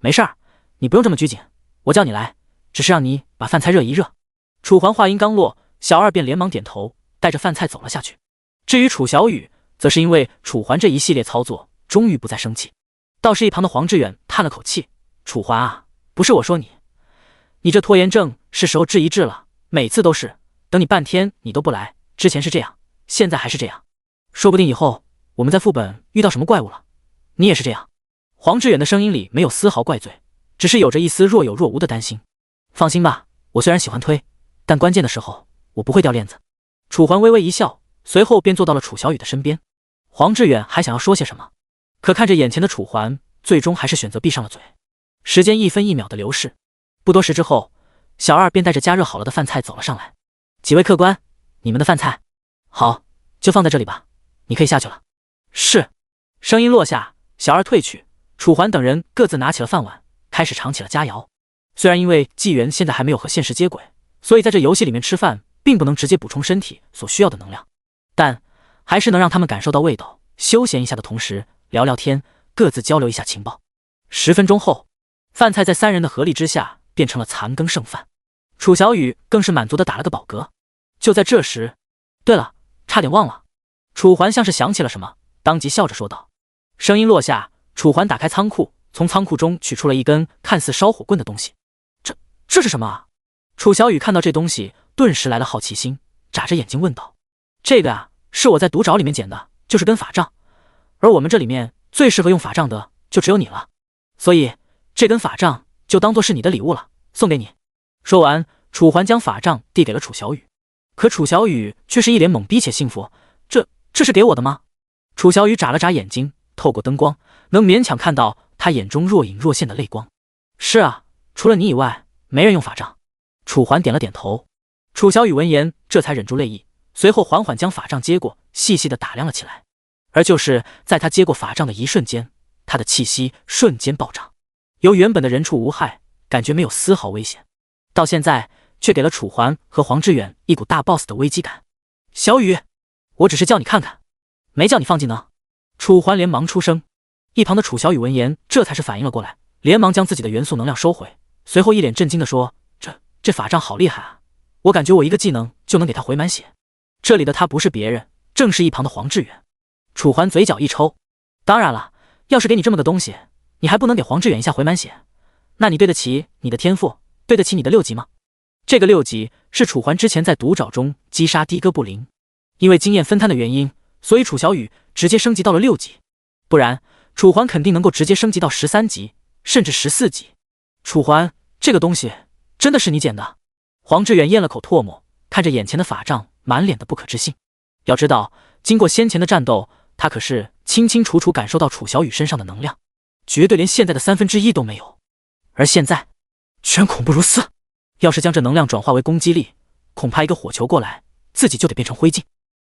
没事儿，你不用这么拘谨，我叫你来，只是让你把饭菜热一热。楚环话音刚落，小二便连忙点头，带着饭菜走了下去。至于楚小雨，则是因为楚环这一系列操作，终于不再生气。倒是一旁的黄志远叹了口气：“楚环啊，不是我说你，你这拖延症是时候治一治了。每次都是等你半天你都不来，之前是这样，现在还是这样，说不定以后我们在副本遇到什么怪物了，你也是这样。”黄志远的声音里没有丝毫怪罪，只是有着一丝若有若无的担心。放心吧，我虽然喜欢推，但关键的时候我不会掉链子。楚环微微一笑，随后便坐到了楚小雨的身边。黄志远还想要说些什么，可看着眼前的楚环，最终还是选择闭上了嘴。时间1分1秒的流逝，不多时之后，小二便带着加热好了的饭菜走了上来。几位客官，你们的饭菜。好，就放在这里吧，你可以下去了。是。声音落下，小二退去，楚环等人各自拿起了饭碗，开始尝起了佳肴。虽然因为纪元现在还没有和现实接轨，所以在这游戏里面吃饭并不能直接补充身体所需要的能量，但还是能让他们感受到味道，休闲一下的同时聊聊天，各自交流一下情报。10分钟后，饭菜在3人的合力之下变成了残羹剩饭，楚小雨更是满足的打了个饱嗝。就在这时，对了，差点忘了。楚环像是想起了什么，当即笑着说道。声音落下，楚环打开仓库，从仓库中取出了一根看似烧火棍的东西。这是什么啊？楚小雨看到这东西，顿时来了好奇心，眨着眼睛问道。这个啊，是我在毒沼里面捡的，就是根法杖，而我们这里面最适合用法杖的就只有你了，所以这根法杖就当做是你的礼物了，送给你。说完，楚环将法杖递给了楚小雨，可楚小雨却是一脸懵逼且幸福。这是给我的吗？楚小雨眨了眨眼睛，透过灯光能勉强看到他眼中若隐若现的泪光。是啊，除了你以外没人用法杖。楚环点了点头。楚小雨闻言这才忍住泪意，随后缓缓将法杖接过，细细的打量了起来。而就是在他接过法杖的一瞬间，他的气息瞬间暴涨，由原本的人畜无害，感觉没有丝毫危险，到现在却给了楚环和黄志远一股大 boss 的危机感。小雨，我只是叫你看看，没叫你放技能。楚环连忙出声。一旁的楚小雨闻言这才是反应了过来，连忙将自己的元素能量收回，随后一脸震惊地说，这法杖好厉害啊，我感觉我一个技能就能给他回满血。这里的他不是别人，正是一旁的黄志远。楚环嘴角一抽，当然了，要是给你这么个东西，你还不能给黄志远一下回满血，那你对得起你的天赋，对得起你的6级吗？这个6级是楚环之前在毒沼中击杀的哥布林，因为经验分摊的原因，所以楚小雨直接升级到了6级，不然楚环肯定能够直接升级到13级甚至14级。楚环，这个东西真的是你捡的？黄志远咽了口唾沫，看着眼前的法杖，满脸的不可置信。要知道，经过先前的战斗，他可是清清楚楚感受到楚小雨身上的能量，绝对连现在的1/3都没有，而现在居然恐怖如斯。要是将这能量转化为攻击力，恐怕一个火球过来，自己就得变成灰烬。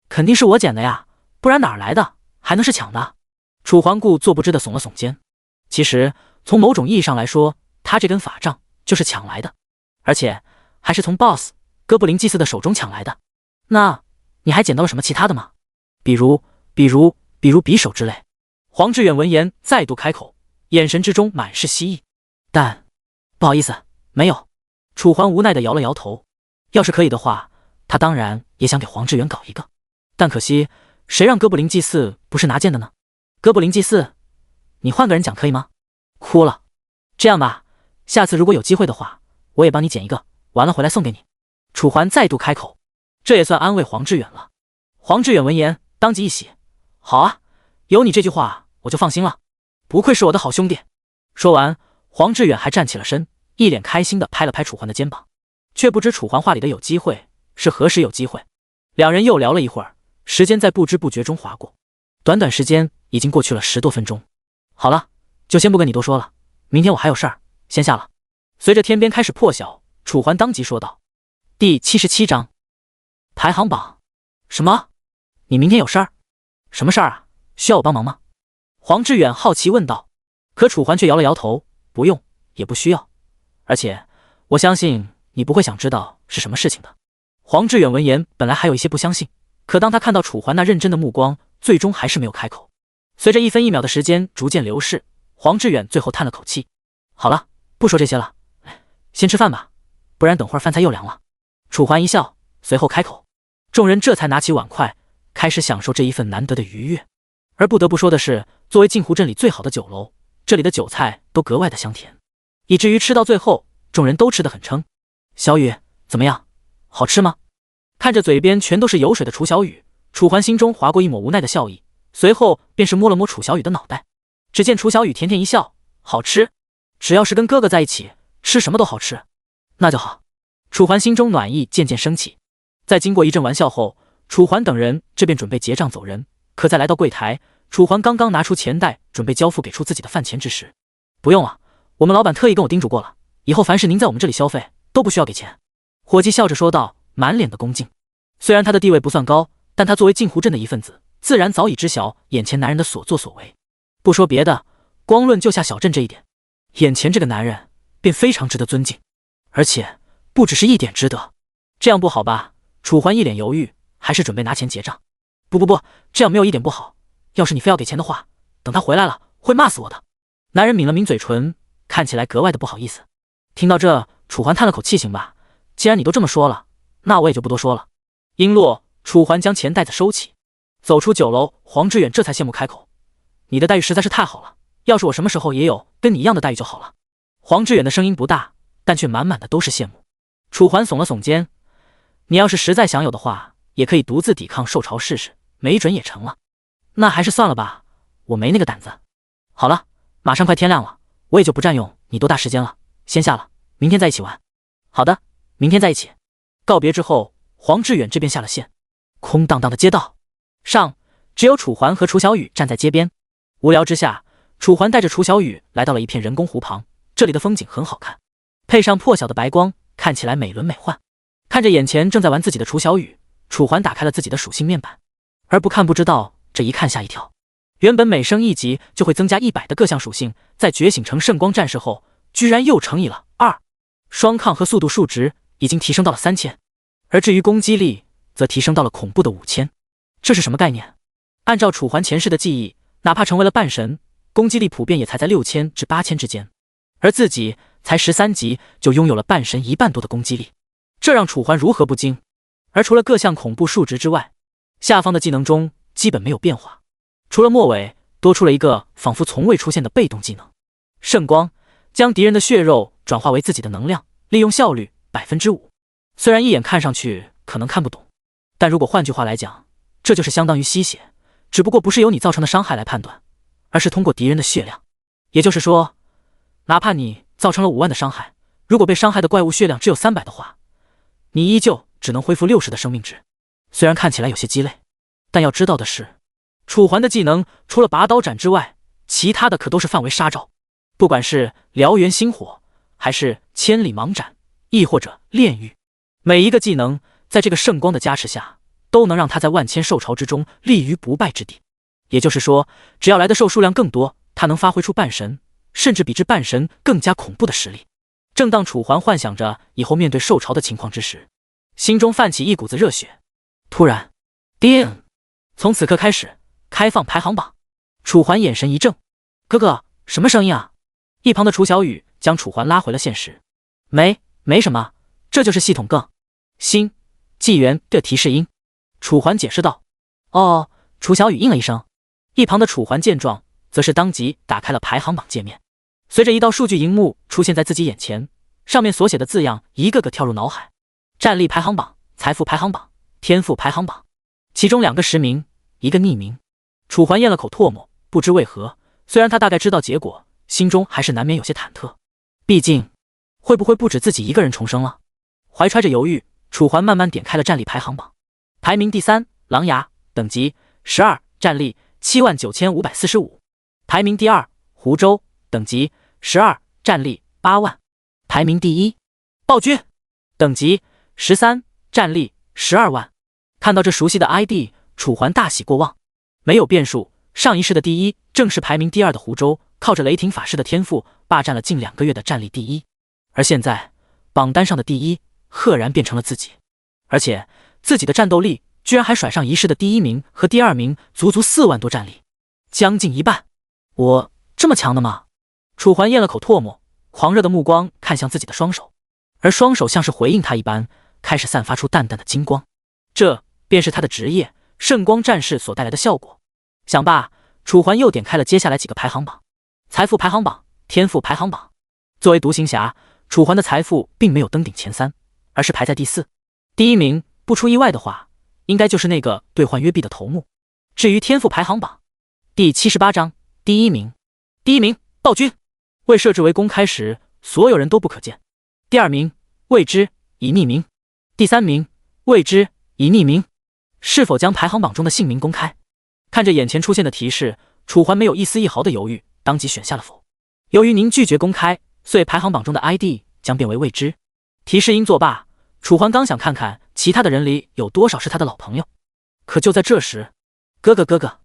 肯定是我捡的呀，不然哪儿来的？还能是抢的？楚环故作不知的耸了耸肩。其实从某种意义上来说，他这根法杖就是抢来的，而且还是从 BOSS 哥布林祭司的手中抢来的。那你还捡到了什么其他的吗？比如匕首之类。黄志远闻言再度开口，眼神之中满是希意。但不好意思，没有。楚环无奈地摇了摇头。要是可以的话，他当然也想给黄志远搞一个，但可惜谁让哥布林祭祀不是拿剑的呢？哥布林祭祀，你换个人讲可以吗？哭了。这样吧，下次如果有机会的话，我也帮你捡一个，完了回来送给你。楚环再度开口，这也算安慰黄志远了。黄志远闻言当即一喜，好啊，有你这句话我就放心了，不愧是我的好兄弟。说完，黄志远还站起了身，一脸开心地拍了拍楚环的肩膀，却不知楚环话里的有机会是何时有机会。两人又聊了一会儿，时间在不知不觉中划过，短短时间已经过去了10多分钟。好了，就先不跟你多说了，明天我还有事儿，先下了。随着天边开始破晓，楚环当即说道。第77章排行榜。什么？你明天有事儿？什么事儿啊？需要我帮忙吗？黄志远好奇问道。可楚环却摇了摇头，不用，也不需要，而且我相信你不会想知道是什么事情的。黄志远闻言本来还有一些不相信，可当他看到楚环那认真的目光，最终还是没有开口。随着1分1秒的时间逐渐流逝，黄志远最后叹了口气，好了，不说这些了，先吃饭吧，不然等会儿饭菜又凉了。楚环一笑，随后开口，众人这才拿起碗筷，开始享受这一份难得的愉悦。而不得不说的是，作为镜湖镇里最好的酒楼，这里的酒菜都格外的香甜，以至于吃到最后，众人都吃得很撑。小雨，怎么样？好吃吗？看着嘴边全都是油水的楚小雨，楚环心中划过一抹无奈的笑意，随后便是摸了摸楚小雨的脑袋。只见楚小雨甜甜一笑，好吃，只要是跟哥哥在一起，吃什么都好吃。那就好。楚环心中暖意渐渐升起。在经过一阵玩笑后，楚环等人这便准备结账走人。可在来到柜台，楚环刚刚拿出钱袋准备交付给出自己的饭钱之时，不用了，我们老板特意跟我叮嘱过了，以后凡是您在我们这里消费都不需要给钱。伙计笑着说道，满脸的恭敬。虽然他的地位不算高，但他作为镜湖镇的一份子，自然早已知晓眼前男人的所作所为。不说别的，光论救下小镇这一点，眼前这个男人便非常值得尊敬，而且不只是一点值得。这样不好吧？楚环一脸犹豫，还是准备拿钱结账。不，这样没有一点不好，要是你非要给钱的话，等他回来了会骂死我的。男人抿了抿嘴唇，看起来格外的不好意思。听到这，楚环叹了口气，行吧，既然你都这么说了，那我也就不多说了。音落，楚环将钱袋子收起，走出酒楼，黄志远这才羡慕开口，你的待遇实在是太好了，要是我什么时候也有跟你一样的待遇就好了。黄志远的声音不大，但却满满的都是羡慕。楚环耸了耸肩，你要是实在想有的话，也可以独自抵抗受潮试试，没准也成了。那还是算了吧，我没那个胆子。好了，马上快天亮了，我也就不占用你多大时间了，先下了，明天再一起玩。好的，明天在一起。告别之后，黄志远这边下了线。空荡荡的街道上，只有楚环和楚小雨站在街边。无聊之下，楚环带着楚小雨来到了一片人工湖旁，这里的风景很好看，配上破晓的白光，看起来美轮美奂。看着眼前正在玩自己的楚小雨，楚环打开了自己的属性面板，而不看不知道，这一看吓一跳。原本每升1级就会增加100的各项属性，在觉醒成圣光战士后，居然又乘以了2，双抗和速度数值已经提升到了3000，而至于攻击力则提升到了恐怖的5000。这是什么概念？按照楚环前世的记忆，哪怕成为了半神，攻击力普遍也才在6000至8000之间，而自己才13级就拥有了半神1半多的攻击力，这让楚环如何不惊？而除了各项恐怖数值之外，下方的技能中基本没有变化，除了末尾多出了一个仿佛从未出现的被动技能圣光，将敌人的血肉转化为自己的能量，利用效率5%。虽然一眼看上去可能看不懂，但如果换句话来讲，这就是相当于吸血，只不过不是由你造成的伤害来判断，而是通过敌人的血量。也就是说，哪怕你造成了5万的伤害，如果被伤害的怪物血量只有300的话，你依旧只能恢复60的生命值。虽然看起来有些鸡肋，但要知道的是，楚环的技能除了拔刀斩之外，其他的可都是范围杀招。不管是燎原星火，还是千里芒斩，亦或者炼狱，每一个技能在这个圣光的加持下，都能让他在万千兽潮之中立于不败之地。也就是说，只要来的兽数量更多，他能发挥出半神，甚至比之半神更加恐怖的实力。正当楚环幻想着以后面对兽潮的情况之时，心中泛起一股子热血。突然，叮！从此刻开始，开放排行榜。楚环眼神一怔，哥哥，什么声音啊？一旁的楚小雨将楚环拉回了现实。没什么，这就是系统更新纪元的提示音。楚环解释道。哦，楚小雨应了一声。一旁的楚环见状，则是当即打开了排行榜界面。随着一道数据荧幕出现在自己眼前，上面所写的字样一个个跳入脑海：战力排行榜、财富排行榜、天赋排行榜。其中2个实名，一个匿名。楚环咽了口唾沫，不知为何，虽然他大概知道结果，心中还是难免有些忐忑。毕竟，会不会不止自己一个人重生了？怀揣着犹豫，楚环慢慢点开了战力排行榜。排名第3，狼牙，等级12，战力79545。排名第2，湖州，等级12，战力8万。排名第1，暴君，等级13，战力12万。看到这熟悉的 ID， 楚环大喜过望。没有变数，上一世的第一正是排名第2的湖州，靠着雷霆法师的天赋霸占了近2个月的战力第1。而现在榜单上的第1赫然变成了自己，而且自己的战斗力居然还甩上一世的第1名和第2名足足4万多战力，将近一半。我这么强的吗？楚环咽了口唾沫，狂热的目光看向自己的双手，而双手像是回应他一般，开始散发出淡淡的金光。这便是他的职业圣光战士所带来的效果。想罢，楚环又点开了接下来几个排行榜：财富排行榜、天赋排行榜。作为独行侠，楚环的财富并没有登顶前3，而是排在第4。第1名，不出意外的话，应该就是那个兑换约币的头目。至于天赋排行榜，第78章，第1名。第1名，暴君。未设置为公开时，所有人都不可见。第2名，未知，已匿名。第3名，未知，已匿名。是否将排行榜中的姓名公开？看着眼前出现的提示，楚环没有一丝一毫的犹豫，当即选下了否。由于您拒绝公开，所以排行榜中的 ID 将变为未知。提示音作罢，楚环刚想看看其他的人里有多少是他的老朋友，可就在这时，哥哥！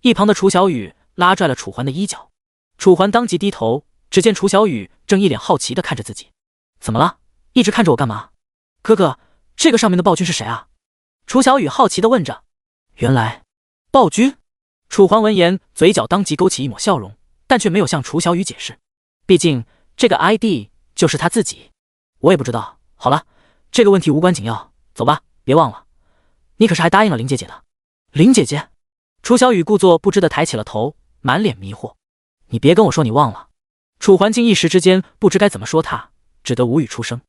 一旁的楚小雨拉拽了楚环的衣角，楚环当即低头，只见楚小雨正一脸好奇地看着自己。怎么了？一直看着我干嘛？哥哥，这个上面的暴君是谁啊？楚小雨好奇地问着。原来暴君。楚环闻言，嘴角当即勾起一抹笑容，但却没有向楚小雨解释，毕竟这个 ID 就是他自己。我也不知道。好了，这个问题无关紧要，走吧，别忘了，你可是还答应了林姐姐的。林姐姐？楚小雨故作不知地抬起了头，满脸迷惑。你别跟我说你忘了。楚环境一时之间不知该怎么说他，只得无语出声。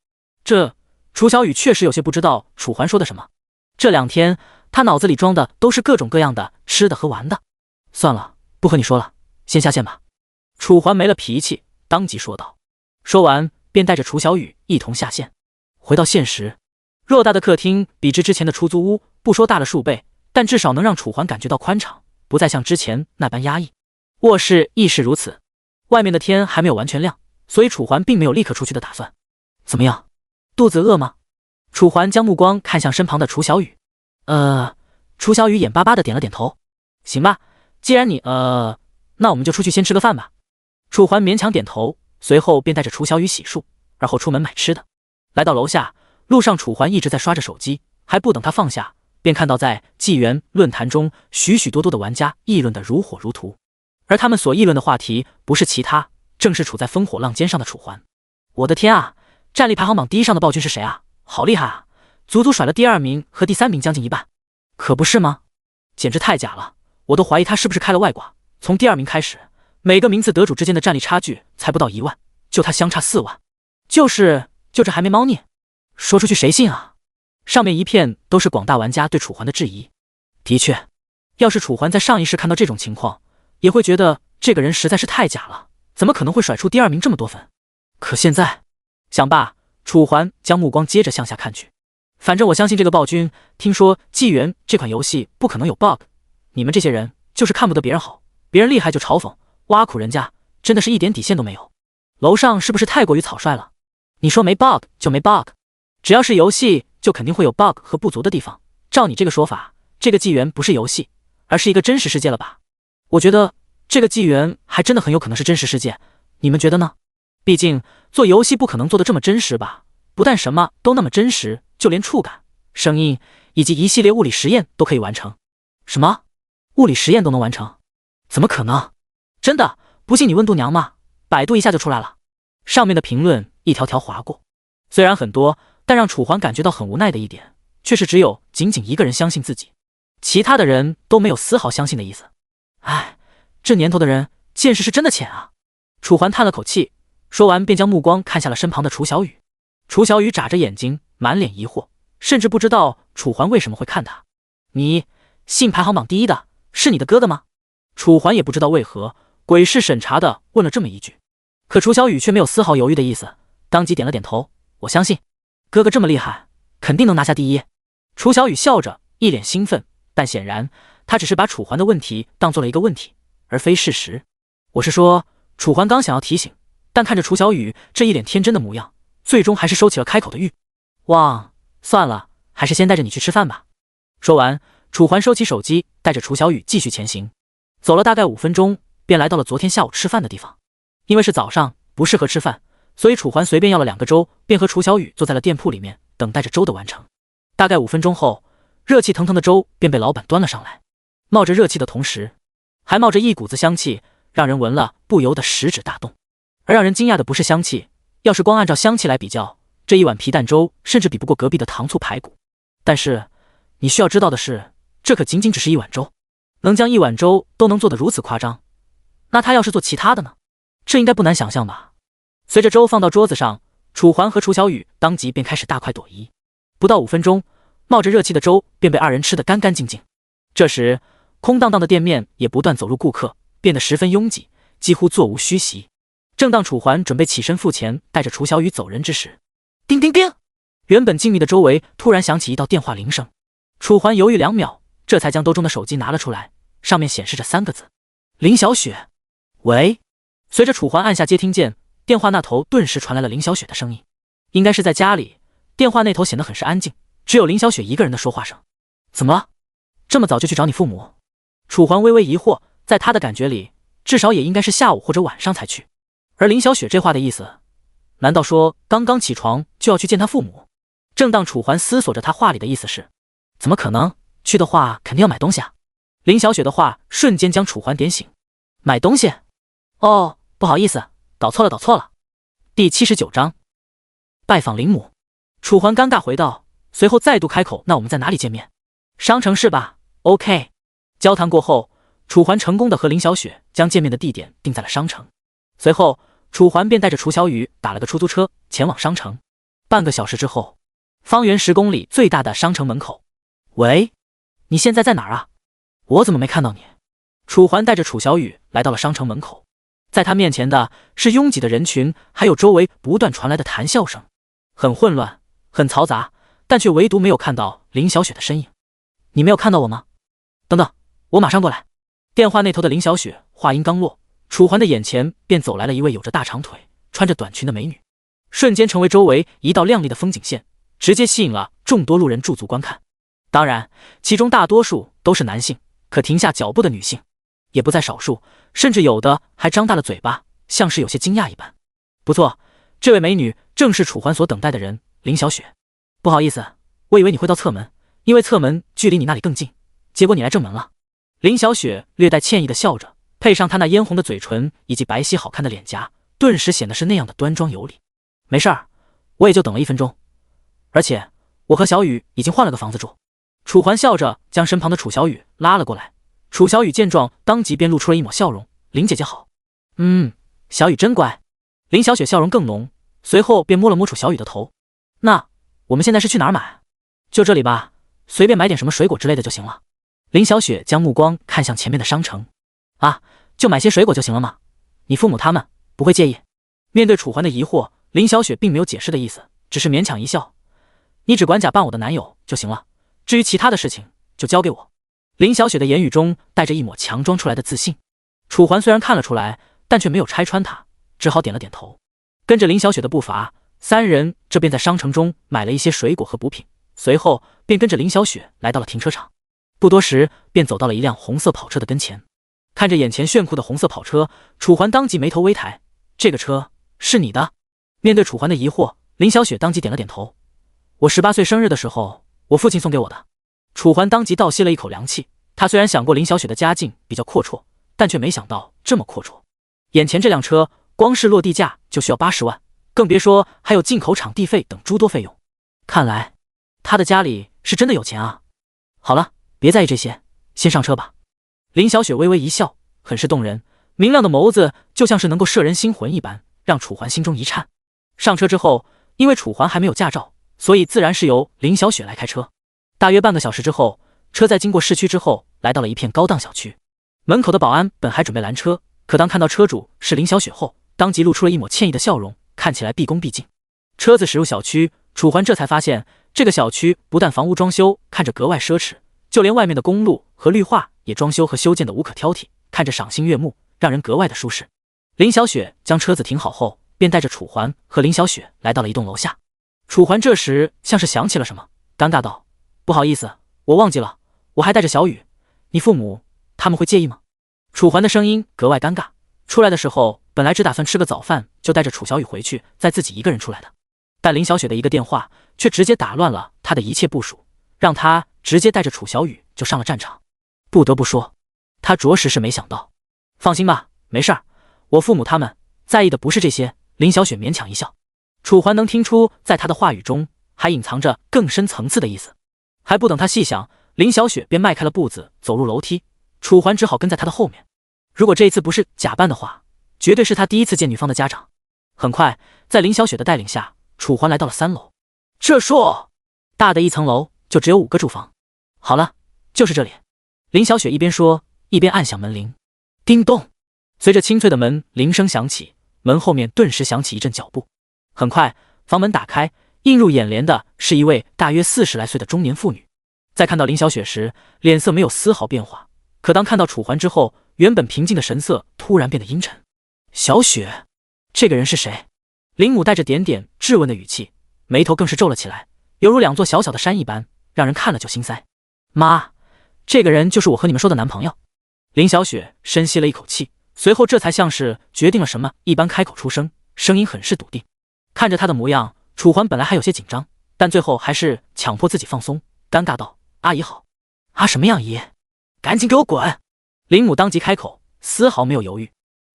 楚小雨确实有些不知道楚环说的什么。这2天他脑子里装的都是各种各样的吃的和玩的。算了，不和你说了，先下线吧。楚环没了脾气，当即说道。说完便带着楚小雨一同下线。回到现实，偌大的客厅比之前的出租屋不说大了数倍，但至少能让楚环感觉到宽敞，不再像之前那般压抑。卧室亦是如此。外面的天还没有完全亮，所以楚环并没有立刻出去的打算。怎么样，肚子饿吗？楚环将目光看向身旁的楚小雨。楚小雨眼巴巴的点了点头。行吧，既然你那我们就出去先吃个饭吧。楚环勉强点头，随后便带着楚小雨洗漱，而后出门买吃的。来到楼下，路上楚环一直在刷着手机，还不等他放下，便看到在纪元论坛中许许多多的玩家议论得如火如荼，而他们所议论的话题不是其他，正是处在烽火浪尖上的楚环。我的天啊，战力排行榜第1上的暴君是谁啊？好厉害啊，足足甩了第2名和第3名将近一半。可不是吗？简直太假了，我都怀疑他是不是开了外挂。从第2名开始，每个名次得主之间的战力差距才不到1万，就他相差4万，就这还没猫腻，说出去谁信啊？上面一片都是广大玩家对楚环的质疑。的确，要是楚环在上一世看到这种情况，也会觉得这个人实在是太假了，怎么可能会甩出第2名这么多分？可现在，想罢，楚环将目光接着向下看去。反正我相信这个暴君，听说纪元这款游戏不可能有 bug， 你们这些人就是看不得别人好，别人厉害就嘲讽，挖苦人家，真的是一点底线都没有。楼上是不是太过于草率了？你说没 bug 就没 bug， 只要是游戏就肯定会有 bug 和不足的地方。照你这个说法，这个纪元不是游戏，而是一个真实世界了吧？我觉得这个纪元还真的很有可能是真实世界，你们觉得呢？毕竟做游戏不可能做得这么真实吧？不但什么都那么真实，就连触感、声音以及一系列物理实验都可以完成。什么？物理实验都能完成？怎么可能？真的，不信你问度娘嘛，百度一下就出来了。上面的评论一条条划过，虽然很多，但让楚环感觉到很无奈的一点，却是只有仅一个人相信自己，其他的人都没有丝毫相信的意思。唉，这年头的人见识是真的浅啊。楚环叹了口气，说完便将目光看向了身旁的楚小雨。楚小雨眨着眼睛，满脸疑惑，甚至不知道楚环为什么会看他。你信排行榜第一的是你的哥哥吗？楚环也不知道为何鬼市审查的问了这么一句，可楚小雨却没有丝毫犹豫的意思，当即点了点头，我相信哥哥这么厉害，肯定能拿下第一。楚小雨笑着，一脸兴奋，但显然他只是把楚环的问题当做了一个问题，而非事实。我是说，楚环刚想要提醒，但看着楚小雨这一脸天真的模样，最终还是收起了开口的欲望。算了，还是先带着你去吃饭吧。说完，楚环收起手机，带着楚小雨继续前行。走了大概5分钟，便来到了昨天下午吃饭的地方。因为是早上，不适合吃饭，所以楚环随便要了2个粥，便和楚小雨坐在了店铺里面，等待着粥的完成。大概5分钟后，热气腾腾的粥便被老板端了上来。冒着热气的同时，还冒着一股子香气，让人闻了不由得食指大动。而让人惊讶的不是香气，要是光按照香气来比较，这一碗皮蛋粥甚至比不过隔壁的糖醋排骨。但是你需要知道的是，这可仅仅只是一碗粥，能将一碗粥都能做得如此夸张，那他要是做其他的呢？这应该不难想象吧。随着粥放到桌子上，楚环和楚小雨当即便开始大快朵颐。不到5分钟，冒着热气的粥便被2人吃得干干净净。这时，空荡荡的店面也不断走入顾客，变得十分拥挤，几乎座无虚席。正当楚环准备起身付钱，带着楚小雨走人之时，叮叮叮，原本静谧的周围突然响起一道电话铃声。楚环犹豫2秒，这才将兜中的手机拿了出来，上面显示着3个字：林小雪。喂。随着楚环按下接听键，电话那头顿时传来了林小雪的声音。应该是在家里，电话那头显得很是安静，只有林小雪一个人的说话声。怎么了？这么早就去找你父母？楚环微微疑惑，在他的感觉里，至少也应该是下午或者晚上才去。而林小雪这话的意思，难道说刚刚起床就要去见他父母？正当楚环思索着他话里的意思时，怎么可能？去的话肯定要买东西啊！林小雪的话瞬间将楚环点醒。买东西？哦，不好意思，搞错了。第79章，拜访林母。楚环尴尬回道，随后再度开口，那我们在哪里见面？商城是吧 ？OK。交谈过后，楚环成功的和林小雪将见面的地点定在了商城。随后，楚环便带着楚小雨打了个出租车前往商城。半个小时之后，方圆10公里最大的商城门口。喂，你现在在哪儿啊？我怎么没看到你？楚环带着楚小雨来到了商城门口，在他面前的是拥挤的人群，还有周围不断传来的谈笑声，很混乱，很嘈杂，但却唯独没有看到林小雪的身影。你没有看到我吗？等等，我马上过来。电话那头的林小雪话音刚落，楚环的眼前便走来了一位有着大长腿、穿着短裙的美女，瞬间成为周围一道亮丽的风景线，直接吸引了众多路人驻足观看。当然，其中大多数都是男性，可停下脚步的女性也不在少数，甚至有的还张大了嘴巴，像是有些惊讶一般。不错，这位美女正是楚环所等待的人，林小雪。不好意思，我以为你会到侧门，因为侧门距离你那里更近，结果你来正门了。林小雪略带歉意的笑着，配上她那嫣红的嘴唇以及白皙好看的脸颊，顿时显得是那样的端庄有礼。没事儿，我也就等了1分钟，而且我和小雨已经换了个房子住。楚环笑着将身旁的楚小雨拉了过来。楚小雨见状，当即便露出了一抹笑容：“林姐姐好。”小雨真乖。林小雪笑容更浓，随后便摸了摸楚小雨的头：“那我们现在是去哪儿买？就这里吧，随便买点什么水果之类的就行了。”林小雪将目光看向前面的商城：“啊，就买些水果就行了吗？你父母他们不会介意？”面对楚环的疑惑，林小雪并没有解释的意思，只是勉强一笑：“你只管假扮我的男友就行了，至于其他的事情就交给我。”林小雪的言语中带着一抹强装出来的自信。楚环虽然看了出来，但却没有拆穿她，只好点了点头。跟着林小雪的步伐，3人这便在商城中买了一些水果和补品，随后便跟着林小雪来到了停车场。不多时便走到了一辆红色跑车的跟前。看着眼前炫酷的红色跑车，楚环当即眉头微抬：“这个车是你的？”面对楚环的疑惑，林小雪当即点了点头：“我18岁生日的时候，我父亲送给我的。”楚环当即倒吸了一口凉气，他虽然想过林小雪的家境比较阔绰，但却没想到这么阔绰。眼前这辆车光是落地价就需要80万，更别说还有进口场地费等诸多费用。看来他的家里是真的有钱啊。好了，别在意这些，先上车吧。林小雪微微一笑，很是动人，明亮的眸子就像是能够摄人心魂一般，让楚环心中一颤。上车之后，因为楚环还没有驾照，所以自然是由林小雪来开车。大约半个小时之后，车在经过市区之后，来到了一片高档小区。门口的保安本还准备拦车，可当看到车主是林小雪后，当即露出了一抹歉意的笑容，看起来毕恭毕敬。车子驶入小区，楚环这才发现，这个小区不但房屋装修看着格外奢侈，就连外面的公路和绿化也装修和修建的无可挑剔，看着赏心悦目，让人格外的舒适。林小雪将车子停好后，便带着楚环和林小雪来到了一栋楼下。楚环这时像是想起了什么，尴尬道：“不好意思，我忘记了，我还带着小雨，你父母他们会介意吗？”楚环的声音格外尴尬，出来的时候本来只打算吃个早饭就带着楚小雨回去，再自己一个人出来的，但林小雪的一个电话却直接打乱了他的一切部署，让他直接带着楚小雨就上了战场。不得不说，他着实是没想到。放心吧，没事儿，我父母他们在意的不是这些。林小雪勉强一笑，楚环能听出在他的话语中还隐藏着更深层次的意思。还不等他细想，林小雪便迈开了步子走入楼梯，楚环只好跟在他的后面。如果这一次不是假扮的话，绝对是他第一次见女方的家长。很快，在林小雪的带领下，楚环来到了3楼。这硕大的一层楼就只有5个住房。好了，就是这里。林小雪一边说，一边按响门铃。叮咚，随着清脆的门铃声响起，门后面顿时响起一阵脚步。很快，房门打开，映入眼帘的是一位大约40来岁的中年妇女。在看到林小雪时，脸色没有丝毫变化，可当看到楚环之后，原本平静的神色突然变得阴沉。小雪，这个人是谁？林母带着点点质问的语气，眉头更是皱了起来，犹如2座小小的山一般，让人看了就心塞。妈，这个人就是我和你们说的男朋友。林小雪深吸了一口气，随后这才像是决定了什么一般开口出声，声音很是笃定。看着他的模样，楚环本来还有些紧张，但最后还是强迫自己放松，尴尬道：“阿姨好。”“啊什么样姨？赶紧给我滚！”林母当即开口，丝毫没有犹豫。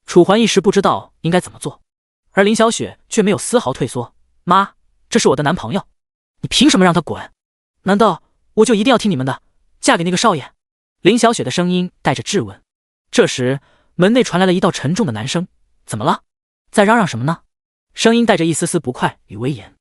楚环一时不知道应该怎么做，而林小雪却没有丝毫退缩。“妈，这是我的男朋友，你凭什么让他滚？难道我就一定要听你们的，嫁给那个少爷？”林小雪的声音带着质问。这时门内传来了一道沉重的男声：“怎么了？在嚷嚷什么呢？”声音带着一丝丝不快与威严。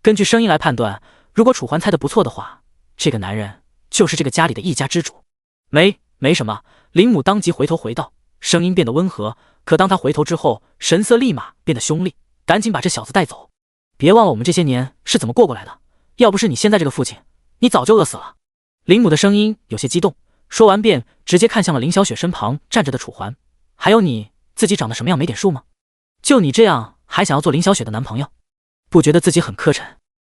根据声音来判断，如果楚环猜得不错的话，这个男人就是这个家里的一家之主。没什么。林母当即回头回道，声音变得温和，可当他回头之后，神色立马变得凶厉：“赶紧把这小子带走！别忘了我们这些年是怎么过过来的，要不是你现在这个父亲，你早就饿死了。”林母的声音有些激动，说完便直接看向了林小雪身旁站着的楚环：“还有你自己长得什么样没点数吗？就你这样还想要做林小雪的男朋友，不觉得自己很磕碜？”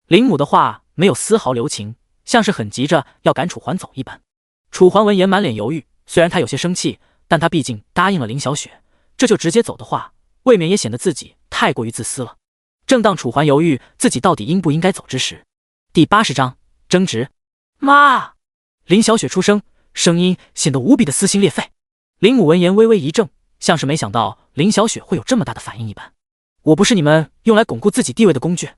林母的话没有丝毫留情，像是很急着要赶楚环走一般。楚环闻言满脸犹豫，虽然他有些生气，但他毕竟答应了林小雪，这就直接走的话，未免也显得自己太过于自私了。正当楚环犹豫自己到底应不应该走之时，第80章争执。妈！林小雪出声，声音显得无比的撕心裂肺。林母闻言微微一怔，像是没想到林小雪会有这么大的反应一般。我不是你们用来巩固自己地位的工具，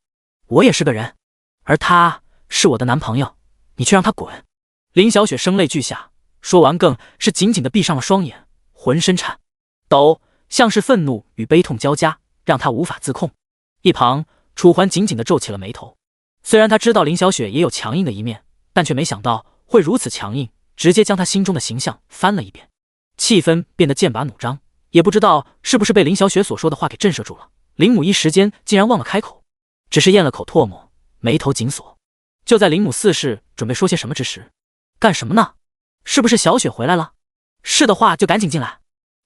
我也是个人，而他是我的男朋友，你却让他滚！林小雪声泪俱下，说完更是紧紧地闭上了双眼，浑身颤抖，像是愤怒与悲痛交加，让他无法自控。一旁，楚环紧紧地皱起了眉头。虽然他知道林小雪也有强硬的一面，但却没想到会如此强硬，直接将他心中的形象翻了一遍。气氛变得剑拔弩张，也不知道是不是被林小雪所说的话给震慑住了，林母一时间竟然忘了开口，只是咽了口唾沫，眉头紧锁。就在林母似是准备说些什么之时，干什么呢？是不是小雪回来了？是的话就赶紧进来。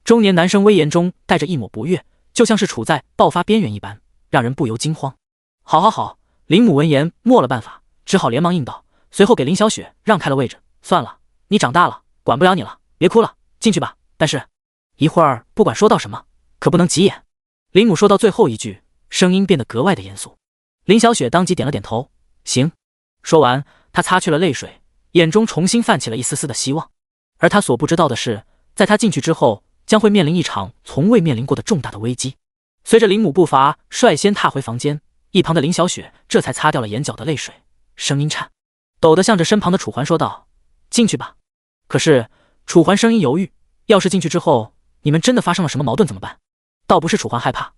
中年男生威严中带着一抹不悦，就像是处在爆发边缘一般，让人不由惊慌。好，林母闻言没了办法，只好连忙应道，随后给林小雪让开了位置。算了，你长大了，管不了你了，别哭了，进去吧。但是一会儿不管说到什么，可不能急眼。林母说到最后一句，声音变得格外的严肃。林小雪当即点了点头，行。说完，她擦去了泪水，眼中重新泛起了一丝丝的希望。而他所不知道的是，在他进去之后，将会面临一场从未面临过的重大的危机。随着林母步伐率先踏回房间，一旁的林小雪这才擦掉了眼角的泪水，声音颤抖地向着身旁的楚环说道：“进去吧。”可是楚环声音犹豫：“要是进去之后，你们真的发生了什么矛盾怎么办？”倒不是楚环害怕，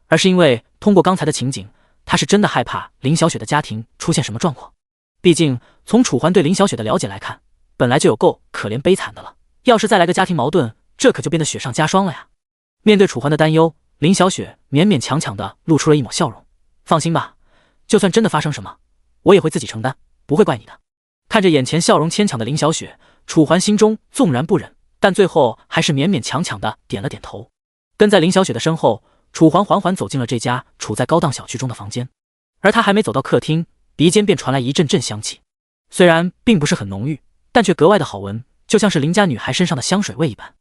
而是因为通过刚才的情景，他是真的害怕林小雪的家庭出现什么状况。毕竟从楚环对林小雪的了解来看，本来就有够可怜悲惨的了，要是再来个家庭矛盾，这可就变得雪上加霜了呀。面对楚环的担忧，林小雪勉勉强强地露出了一抹笑容：“放心吧，就算真的发生什么，我也会自己承担，不会怪你的。”看着眼前笑容牵强的林小雪，楚环心中纵然不忍，但最后还是勉勉强强地点了点头。跟在林小雪的身后，楚环缓缓走进了这家处在高档小区中的房间。而他还没走到客厅，鼻尖便传来一阵阵香气，虽然并不是很浓郁，但却格外的好闻，就像是邻家女孩身上的香水味一般。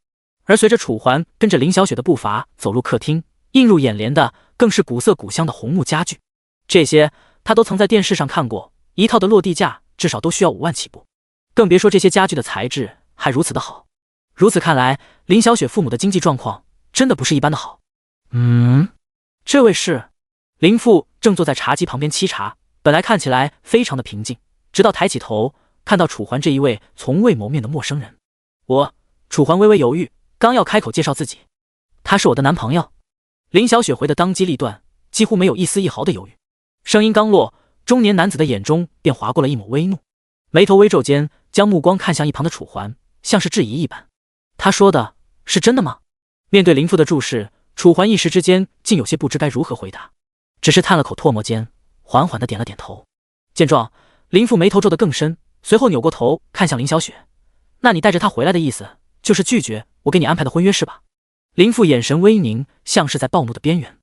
而随着楚环跟着林小雪的步伐走入客厅，映入眼帘的更是古色古香的红木家具。这些他都曾在电视上看过，一套的落地价至少都需要5万起步，更别说这些家具的材质还如此的好。如此看来，林小雪父母的经济状况真的不是一般的好。这位是林父正坐在茶几旁边沏茶，本来看起来非常的平静，直到抬起头看到楚环这一位从未谋面的陌生人。楚环微微犹豫，刚要开口介绍自己：“他是我的男朋友。”林小雪回得当机立断，几乎没有一丝一毫的犹豫。声音刚落，中年男子的眼中便划过了一抹微怒，眉头微皱间，将目光看向一旁的楚环，像是质疑一般：“他说的是真的吗？”面对林父的注视，楚环一时之间竟有些不知该如何回答，只是叹了口唾沫间，缓缓地点了点头。见状，林父眉头皱得更深，随后扭过头看向林小雪：“那你带着他回来的意思，就是拒绝我给你安排的婚约是吧？”林父眼神微凝，像是在暴怒的边缘。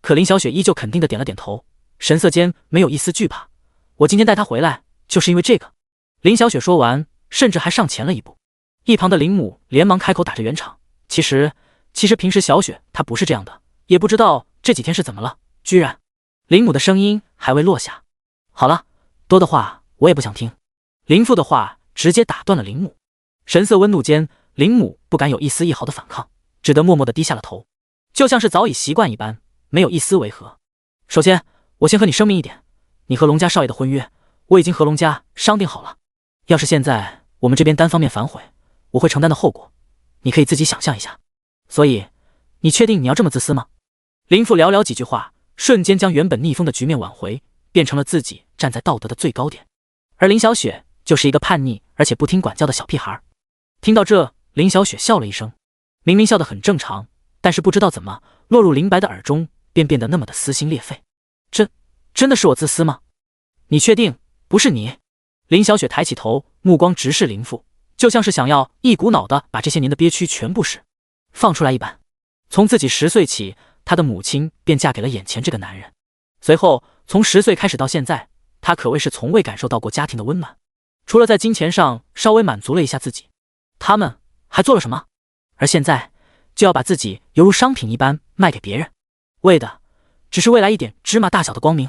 可林小雪依旧肯定地点了点头，神色间没有一丝惧怕：“我今天带他回来，就是因为这个。”林小雪说完，甚至还上前了一步。一旁的林母连忙开口打着圆场：“其实平时小雪她不是这样的，也不知道这几天是怎么了，居然……”林母的声音还未落下：“好了，多的话我也不想听。”林父的话直接打断了林母。神色温怒间，林母不敢有一丝一毫的反抗，只得默默地低下了头，就像是早已习惯一般，没有一丝违和。首先，我先和你声明一点，你和龙家少爷的婚约，我已经和龙家商定好了。要是现在我们这边单方面反悔，我会承担的后果，你可以自己想象一下。所以，你确定你要这么自私吗？林父寥寥几句话，瞬间将原本逆风的局面挽回，变成了自己站在道德的最高点。而林小雪就是一个叛逆而且不听管教的小屁孩。听到这，林小雪笑了一声，明明笑得很正常，但是不知道怎么落入林白的耳中，便变得那么的撕心裂肺。真的是我自私吗？你确定不是你？林小雪抬起头，目光直视林父，就像是想要一股脑的把这些年的憋屈全部放出来一般。从自己10岁起，她的母亲便嫁给了眼前这个男人，随后从10岁开始到现在，她可谓是从未感受到过家庭的温暖，除了在金钱上稍微满足了一下自己，他们还做了什么？而现在就要把自己犹如商品一般卖给别人，为的只是未来一点芝麻大小的光明。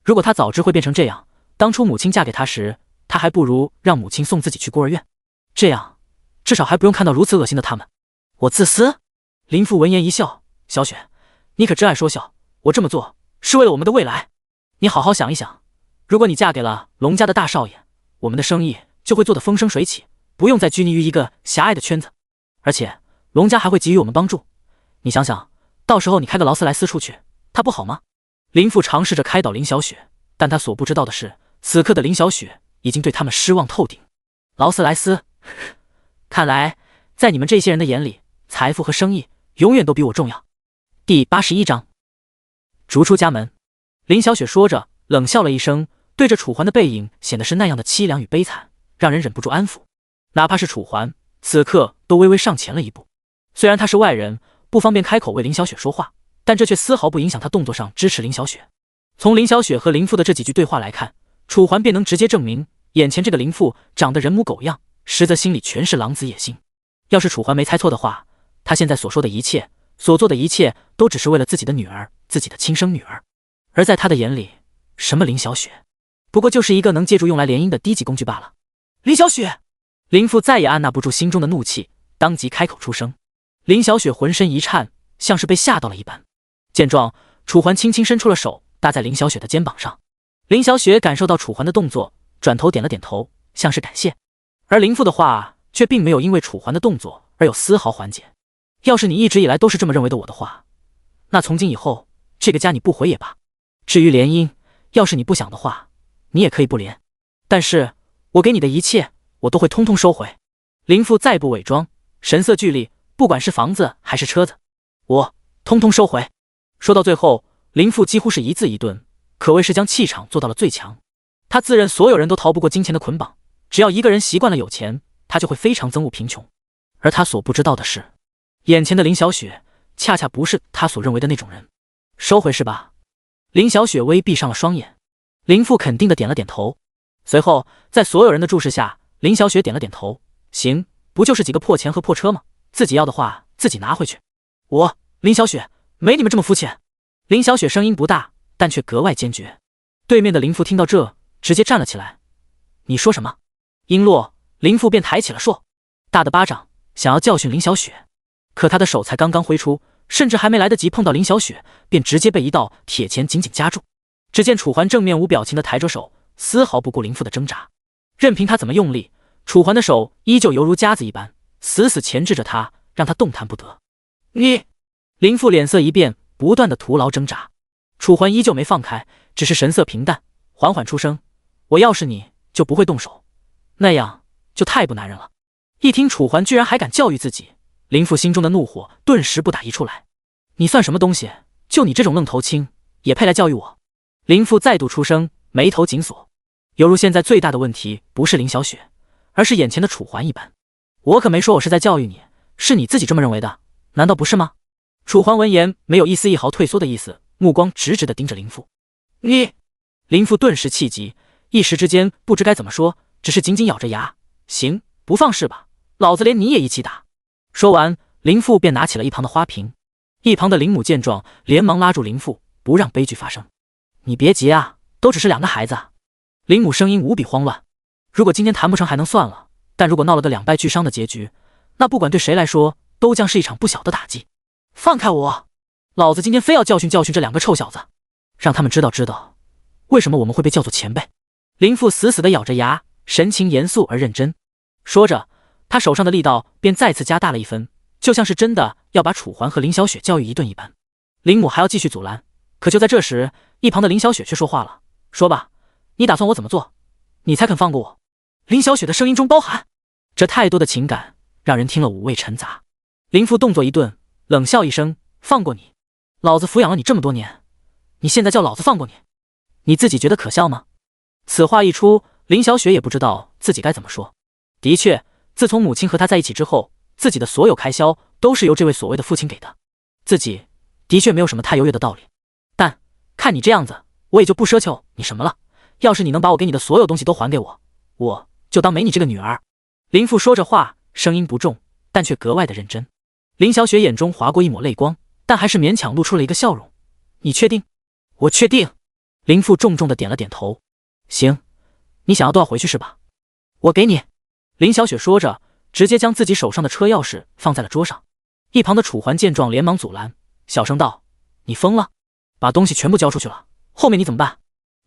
如果他早知会变成这样，当初母亲嫁给他时，他还不如让母亲送自己去孤儿院，这样至少还不用看到如此恶心的他们。我自私？林父闻言一笑：“小雪，你可真爱说笑，我这么做是为了我们的未来。你好好想一想，如果你嫁给了龙家的大少爷，我们的生意就会做得风生水起，不用再拘泥于一个狭隘的圈子，而且龙家还会给予我们帮助。你想想，到时候你开个劳斯莱斯出去，他不好吗？”林父尝试着开导林小雪，但他所不知道的是，此刻的林小雪已经对他们失望透顶。劳斯莱斯，看来在你们这些人的眼里，财富和生意永远都比我重要。第81章，逐出家门。林小雪说着，冷笑了一声，对着楚环的背影显得是那样的凄凉与悲惨，让人忍不住安抚。哪怕是楚环，此刻都微微上前了一步。虽然他是外人，不方便开口为林小雪说话，但这却丝毫不影响他动作上支持林小雪。从林小雪和林父的这几句对话来看，楚环便能直接证明，眼前这个林父长得人模狗样，实则心里全是狼子野心。要是楚环没猜错的话，他现在所说的一切，所做的一切，都只是为了自己的女儿，自己的亲生女儿。而在他的眼里，什么林小雪，不过就是一个能借助用来联姻的低级工具罢了。林小雪，林父再也按捺不住心中的怒气，当即开口出声。林小雪浑身一颤，像是被吓到了一般。见状，楚环轻轻伸出了手，搭在林小雪的肩膀上。林小雪感受到楚环的动作，转头点了点头，像是感谢。而林父的话却并没有因为楚环的动作而有丝毫缓解。要是你一直以来都是这么认为的我的话，那从今以后这个家你不回也罢。至于联姻，要是你不想的话，你也可以不联。但是我给你的一切，我都会通通收回。林父再不伪装，神色俱厉，不管是房子还是车子，我通通收回。说到最后，林父几乎是一字一顿，可谓是将气场做到了最强。他自认所有人都逃不过金钱的捆绑，只要一个人习惯了有钱，他就会非常憎恶贫穷。而他所不知道的是，眼前的林小雪恰恰不是他所认为的那种人。收回是吧？林小雪微闭上了双眼。林父肯定的点了点头。随后在所有人的注视下，林小雪点了点头。行，不就是几个破钱和破车吗？自己要的话自己拿回去。我林小雪没你们这么肤浅。林小雪声音不大，但却格外坚决。对面的林父听到这，直接站了起来。你说什么？音落，林父便抬起了硕大的巴掌，想要教训林小雪。可他的手才刚刚挥出，甚至还没来得及碰到林小雪，便直接被一道铁钳紧紧夹住。只见楚环正面无表情的抬着手，丝毫不顾林父的挣扎。任凭他怎么用力，楚环的手依旧犹如夹子一般，死死钳制着他，让他动弹不得。你！林父脸色一变，不断的徒劳挣扎。楚环依旧没放开，只是神色平淡，缓缓出声：我要是你就不会动手，那样就太不男人了。一听楚环居然还敢教育自己，林父心中的怒火顿时不打一处来。你算什么东西？就你这种愣头青，也配来教育我？林父再度出声，眉头紧锁，犹如现在最大的问题不是林小雪，而是眼前的楚环一般。我可没说我是在教育你，是你自己这么认为的，难道不是吗？楚环闻言没有一丝一毫退缩的意思，目光直直地盯着林父。你！林父顿时气急，一时之间不知该怎么说，只是紧紧咬着牙。行，不放是吧？老子连你也一起打。说完，林父便拿起了一旁的花瓶。一旁的林母见状，连忙拉住林父，不让悲剧发生。你别急啊，都只是两个孩子啊。林母声音无比慌乱。如果今天谈不成还能算了，但如果闹了个两败俱伤的结局，那不管对谁来说，都将是一场不小的打击。放开我！老子今天非要教训教训这两个臭小子，让他们知道知道，为什么我们会被叫做前辈。林父死死地咬着牙，神情严肃而认真。说着，他手上的力道便再次加大了一分，就像是真的要把楚环和林小雪教育一顿一般。林母还要继续阻拦，可就在这时，一旁的林小雪却说话了：说吧，你打算我怎么做，你才肯放过我？林小雪的声音中包含这太多的情感，让人听了五味陈杂。林父动作一顿，冷笑一声：放过你？老子抚养了你这么多年，你现在叫老子放过你，你自己觉得可笑吗？此话一出，林小雪也不知道自己该怎么说。的确，自从母亲和她在一起之后，自己的所有开销都是由这位所谓的父亲给的，自己的确没有什么太优越的道理。但看你这样子，我也就不奢求你什么了。要是你能把我给你的所有东西都还给我，我就当没你这个女儿。林父说着话，声音不重，但却格外的认真。林小雪眼中划过一抹泪光，但还是勉强露出了一个笑容。你确定？我确定。林父重重的点了点头。行，你想要都要回去是吧？我给你。林小雪说着，直接将自己手上的车钥匙放在了桌上。一旁的楚环见状连忙阻拦，小声道：你疯了？把东西全部交出去了，后面你怎么办？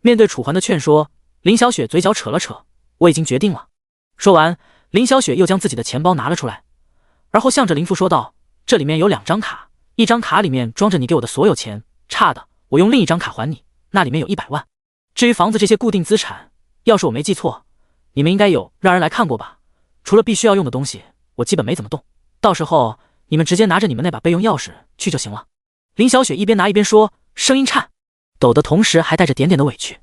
面对楚环的劝说，林小雪嘴角扯了扯：我已经决定了。说完，林小雪又将自己的钱包拿了出来，而后向着林父说道：这里面有2张卡，一张卡里面装着你给我的所有钱，差的我用另一张卡还你，那里面有100万。至于房子这些固定资产，要是我没记错，你们应该有让人来看过吧？除了必须要用的东西，我基本没怎么动，到时候你们直接拿着你们那把备用钥匙去就行了。林小雪一边拿一边说，声音颤抖的同时还带着点点的委屈。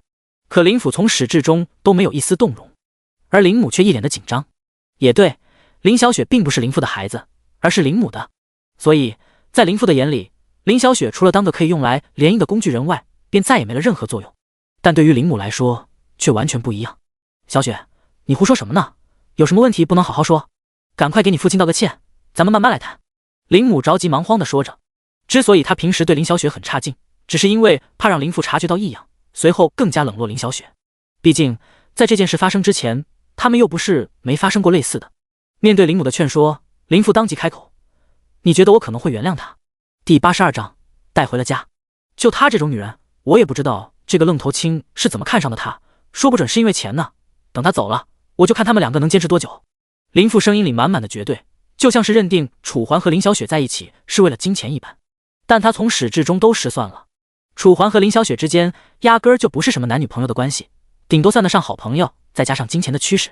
可林府从始至终都没有一丝动容，而林母却一脸的紧张。也对，林小雪并不是林父的孩子，而是林母的，所以在林父的眼里，林小雪除了当个可以用来联姻的工具人外，便再也没了任何作用。但对于林母来说却完全不一样。小雪，你胡说什么呢？有什么问题不能好好说？赶快给你父亲道个歉，咱们慢慢来谈。林母着急忙慌地说着。之所以她平时对林小雪很差劲，只是因为怕让林父察觉到异样，随后更加冷落林小雪。毕竟在这件事发生之前，他们又不是没发生过类似的。面对林母的劝说，林父当即开口：“你觉得我可能会原谅他？”第82章带回了家。就她这种女人，我也不知道这个愣头青是怎么看上的她，说不准是因为钱呢。等他走了，我就看他们两个能坚持多久。林父声音里满满的绝对，就像是认定楚环和林小雪在一起是为了金钱一般。但他从始至终都失算了，楚环和林小雪之间压根儿就不是什么男女朋友的关系，顶多算得上好朋友，再加上金钱的驱使。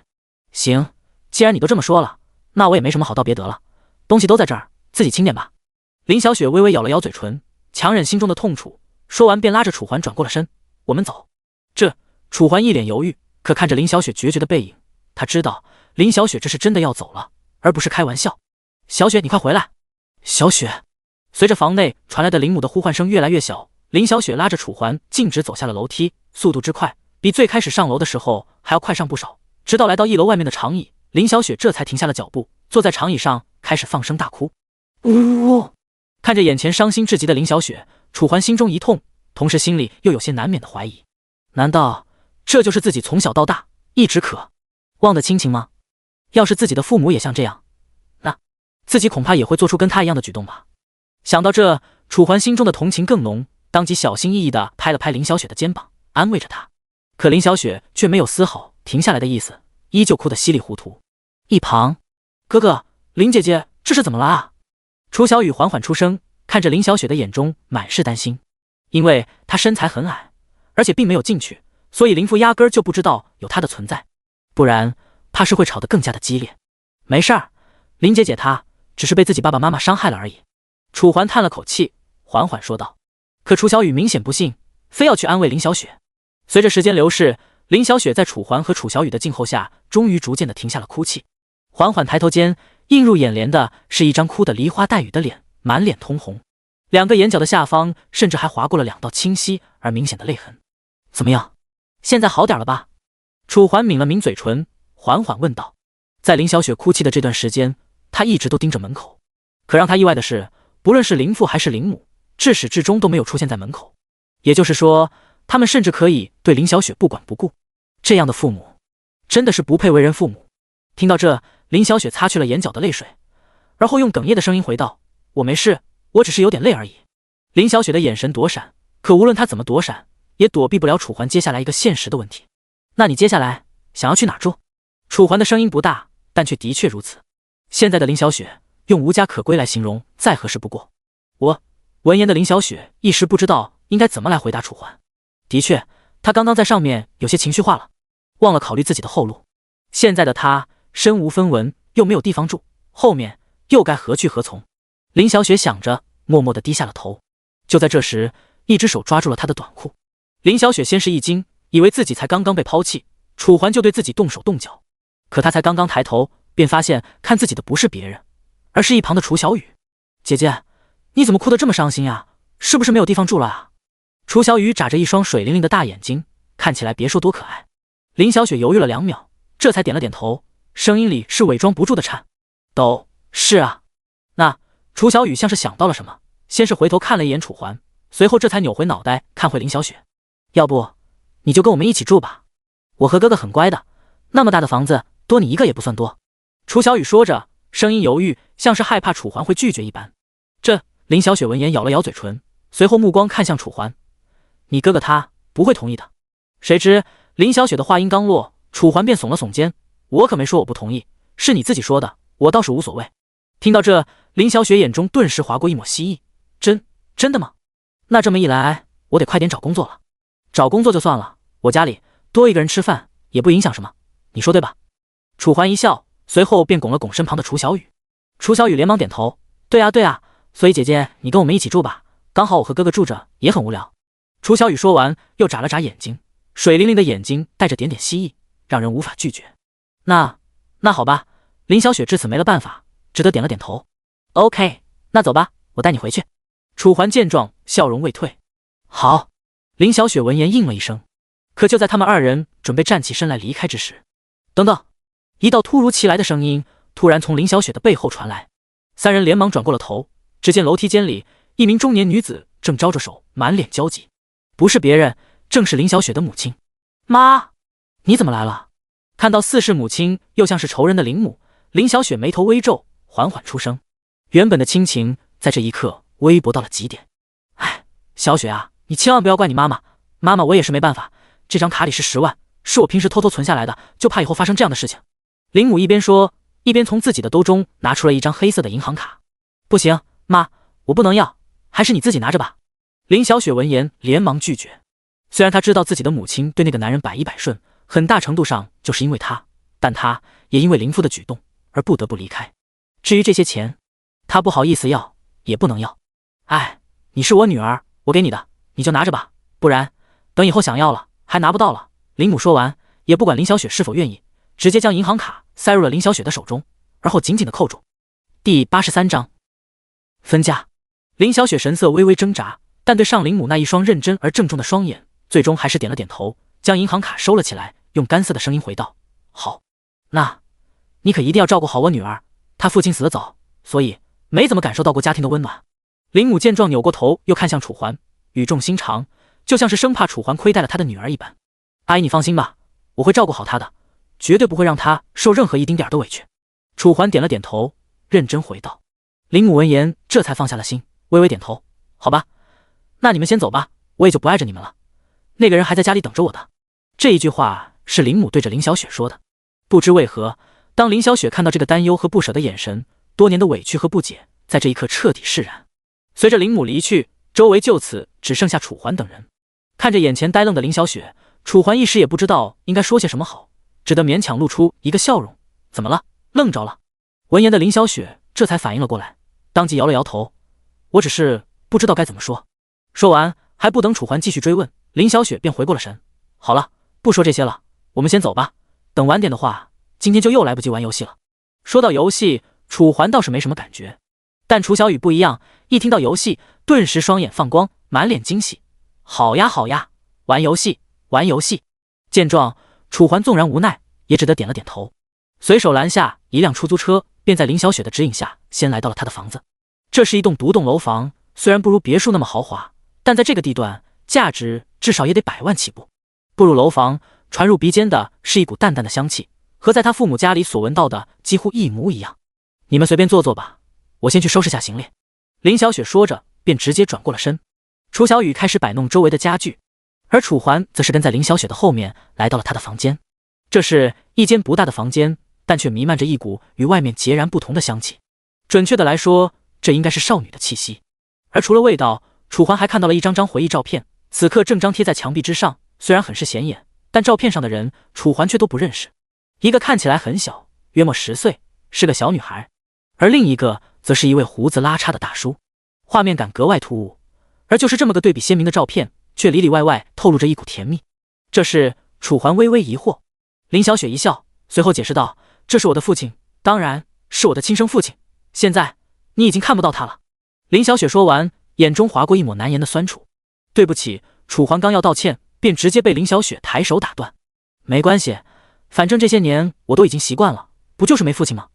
行，既然你都这么说了，那我也没什么好道别得了，东西都在这儿，自己清点吧。林小雪微微咬了咬嘴唇，强忍心中的痛楚，说完便拉着楚环转过了身：“我们走。”楚环一脸犹豫，可看着林小雪决绝的背影，他知道林小雪这是真的要走了，而不是开玩笑。小雪，你快回来！小雪！随着房内传来的林母的呼唤声越来越小，林小雪拉着楚环径直走下了楼梯，速度之快，比最开始上楼的时候还要快上不少。直到来到1楼外面的长椅，林小雪这才停下了脚步，坐在长椅上开始放声大哭。呜！看着眼前伤心至极的林小雪，楚环心中一痛，同时心里又有些难免的怀疑：难道这就是自己从小到大一直渴望的亲情吗？要是自己的父母也像这样，那自己恐怕也会做出跟他一样的举动吧。想到这，楚环心中的同情更浓，当即小心翼翼地拍了拍林小雪的肩膀，安慰着她。可林小雪却没有丝毫停下来的意思，依旧哭得稀里糊涂。一旁，哥哥，林姐姐，这是怎么了啊？楚小雨缓缓出声，看着林小雪的眼中满是担心。因为她身材很矮，而且并没有进去，所以林父压根儿就不知道有她的存在，不然怕是会吵得更加的激烈。没事儿，林姐姐她只是被自己爸爸妈妈伤害了而已。楚环叹了口气，缓缓说道。可楚小雨明显不信，非要去安慰林小雪。随着时间流逝，林小雪在楚环和楚小雨的静候下，终于逐渐的停下了哭泣。缓缓抬头间，映入眼帘的是一张哭得梨花带雨的脸，满脸通红，两个眼角的下方甚至还划过了2道清晰而明显的泪痕。怎么样，现在好点了吧？楚环抿了抿嘴唇，缓缓问道。在林小雪哭泣的这段时间，他一直都盯着门口。可让他意外的是，不论是林父还是林母，至始至终都没有出现在门口。也就是说，他们甚至可以对林小雪不管不顾。这样的父母，真的是不配为人父母。听到这，林小雪擦去了眼角的泪水，而后用哽咽的声音回道：“我没事，我只是有点累而已。”林小雪的眼神躲闪，可无论她怎么躲闪，也躲避不了楚环接下来一个现实的问题：“那你接下来想要去哪住？”楚环的声音不大，但却的确如此。现在的林小雪，用无家可归来形容再合适不过。闻言的林小雪一时不知道应该怎么来回答楚环。的确，她刚刚在上面有些情绪化了，忘了考虑自己的后路。现在的她身无分文，又没有地方住，后面又该何去何从？林小雪想着，默默地低下了头。就在这时，一只手抓住了她的短裤。林小雪先是一惊，以为自己才刚刚被抛弃，楚环就对自己动手动脚。可她才刚刚抬头，便发现看自己的不是别人，而是一旁的楚小雨。姐姐，你怎么哭得这么伤心呀？是不是没有地方住了啊？楚小雨眨着一双水灵灵的大眼睛，看起来别说多可爱。林小雪犹豫了2秒，这才点了点头，声音里是伪装不住的颤抖。是啊。那楚小雨像是想到了什么，先是回头看了一眼楚环，随后这才扭回脑袋看回林小雪。要不你就跟我们一起住吧，我和哥哥很乖的，那么大的房子多你一个也不算多。楚小雨说着，声音犹豫，像是害怕楚环会拒绝一般。林小雪闻言咬了咬嘴唇，随后目光看向楚环：“你哥哥他不会同意的。”谁知林小雪的话音刚落，楚环便耸了耸肩：“我可没说我不同意，是你自己说的，我倒是无所谓。”听到这，林小雪眼中顿时划过一抹希意：“真的吗？那这么一来，我得快点找工作了。找工作就算了，我家里多一个人吃饭也不影响什么，你说对吧？”楚环一笑，随后便拱了拱身旁的楚小雨。楚小雨连忙点头：“对啊，所以姐姐你跟我们一起住吧，刚好我和哥哥住着也很无聊。”楚小雨说完，又眨了眨眼睛，水灵灵的眼睛带着点点希意，让人无法拒绝。那好吧。林小雪至此没了办法，只得点了点头。OK， 那走吧，我带你回去。楚环见状，笑容未退。好。林小雪闻言应了一声。可就在他们2人准备站起身来离开之时，等等，一道突如其来的声音突然从林小雪的背后传来。3人连忙转过了头，只见楼梯间里一名中年女子正招着手，满脸焦急，不是别人，正是林小雪的母亲。妈，你怎么来了？看到似是母亲又像是仇人的林母，林小雪眉头微皱，缓缓出声。原本的亲情在这一刻微薄到了极点。哎，小雪啊，你千万不要怪你妈妈，妈妈我也是没办法，这张卡里是10万，是我平时偷偷存下来的，就怕以后发生这样的事情。林母一边说，一边从自己的兜中拿出了一张黑色的银行卡。不行，妈，我不能要，还是你自己拿着吧。林小雪闻言连忙拒绝。虽然她知道自己的母亲对那个男人百依百顺，很大程度上就是因为他，但她也因为林父的举动而不得不离开。至于这些钱，她不好意思要，也不能要。哎，你是我女儿，我给你的，你就拿着吧，不然等以后想要了还拿不到了。林母说完，也不管林小雪是否愿意，直接将银行卡塞入了林小雪的手中，而后紧紧地扣住。第83章分家。林小雪神色微微挣扎，但对上林母那一双认真而郑重的双眼，最终还是点了点头，将银行卡收了起来，用干涩的声音回道：好，那你可一定要照顾好我女儿，她父亲死得早，所以没怎么感受到过家庭的温暖。林母见状扭过头又看向楚环，语重心长，就像是生怕楚环亏待了她的女儿一般。阿姨你放心吧，我会照顾好她的，绝对不会让她受任何一丁点的委屈。楚环点了点头，认真回道。林母闻言这才放下了心，微微点头，好吧，那你们先走吧，我也就不碍着你们了，那个人还在家里等着我的。这一句话是林母对着林小雪说的。不知为何，当林小雪看到这个担忧和不舍的眼神，多年的委屈和不解在这一刻彻底释然。随着林母离去，周围就此只剩下楚环等人。看着眼前呆愣的林小雪，楚环一时也不知道应该说些什么好，只得勉强露出一个笑容。怎么了？愣着了？闻言的林小雪这才反应了过来，当即摇了摇头，我只是不知道该怎么说。说完，还不等楚环继续追问，林小雪便回过了神。好了，不说这些了，我们先走吧，等晚点的话，今天就又来不及玩游戏了。说到游戏，楚环倒是没什么感觉，但楚小雨不一样，一听到游戏，顿时双眼放光，满脸惊喜。好呀好呀，玩游戏玩游戏。见状，楚环纵然无奈，也只得点了点头，随手拦下一辆出租车，便在林小雪的指引下先来到了她的房子。这是一栋独栋楼房，虽然不如别墅那么豪华，但在这个地段价值至少也得100万起步。步入楼房，传入鼻尖的是一股淡淡的香气，和在他父母家里所闻到的几乎一模一样。你们随便坐坐吧，我先去收拾下行李。林小雪说着便直接转过了身。楚小雨开始摆弄周围的家具，而楚环则是跟在林小雪的后面来到了她的房间。这是一间不大的房间，但却弥漫着一股与外面截然不同的香气。准确的来说，这应该是少女的气息。而除了味道，楚环还看到了一张张回忆照片，此刻正张贴在墙壁之上，虽然很是显眼，但照片上的人楚环却都不认识。一个看起来很小，约莫10岁，是个小女孩，而另一个则是一位胡子拉碴的大叔，画面感格外突兀。而就是这么个对比鲜明的照片，却里里外外透露着一股甜蜜。这是楚环微微疑惑。林小雪一笑，随后解释道：这是我的父亲，当然是我的亲生父亲，现在你已经看不到他了。林小雪说完，眼中划过一抹难言的酸楚。对不起。楚环刚要道歉，便直接被林小雪抬手打断。没关系，反正这些年我都已经习惯了，不就是没父亲吗？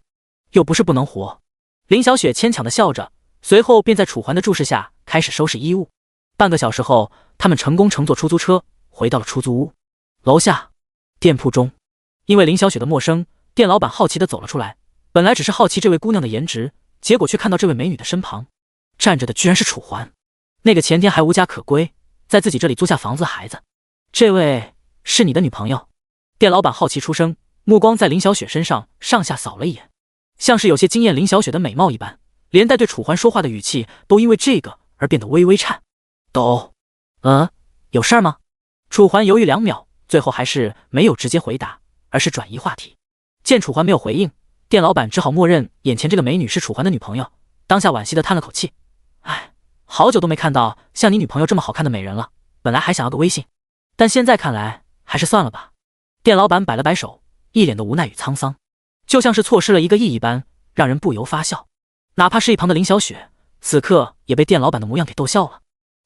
又不是不能活。林小雪牵强的笑着，随后便在楚环的注视下开始收拾衣物。半个小时后，他们成功乘坐出租车回到了出租屋。楼下店铺中，因为林小雪的陌生，店老板好奇的走了出来。本来只是好奇这位姑娘的颜值，结果却看到这位美女的身旁站着的居然是楚环，那个前天还无家可归，在自己这里租下房子的孩子。这位是你的女朋友？店老板好奇出声，目光在林小雪身上上下扫了一眼，像是有些惊艳林小雪的美貌一般，连带对楚环说话的语气都因为这个而变得微微颤抖。有事儿吗？楚环犹豫2秒，最后还是没有直接回答，而是转移话题。见楚环没有回应，店老板只好默认眼前这个美女是楚环的女朋友，当下惋惜的叹了口气。哎，好久都没看到像你女朋友这么好看的美人了，本来还想要个微信，但现在看来还是算了吧。店老板摆了摆手，一脸的无奈与沧桑，就像是错失了一个亿一般，让人不由发笑。哪怕是一旁的林小雪，此刻也被店老板的模样给逗笑了。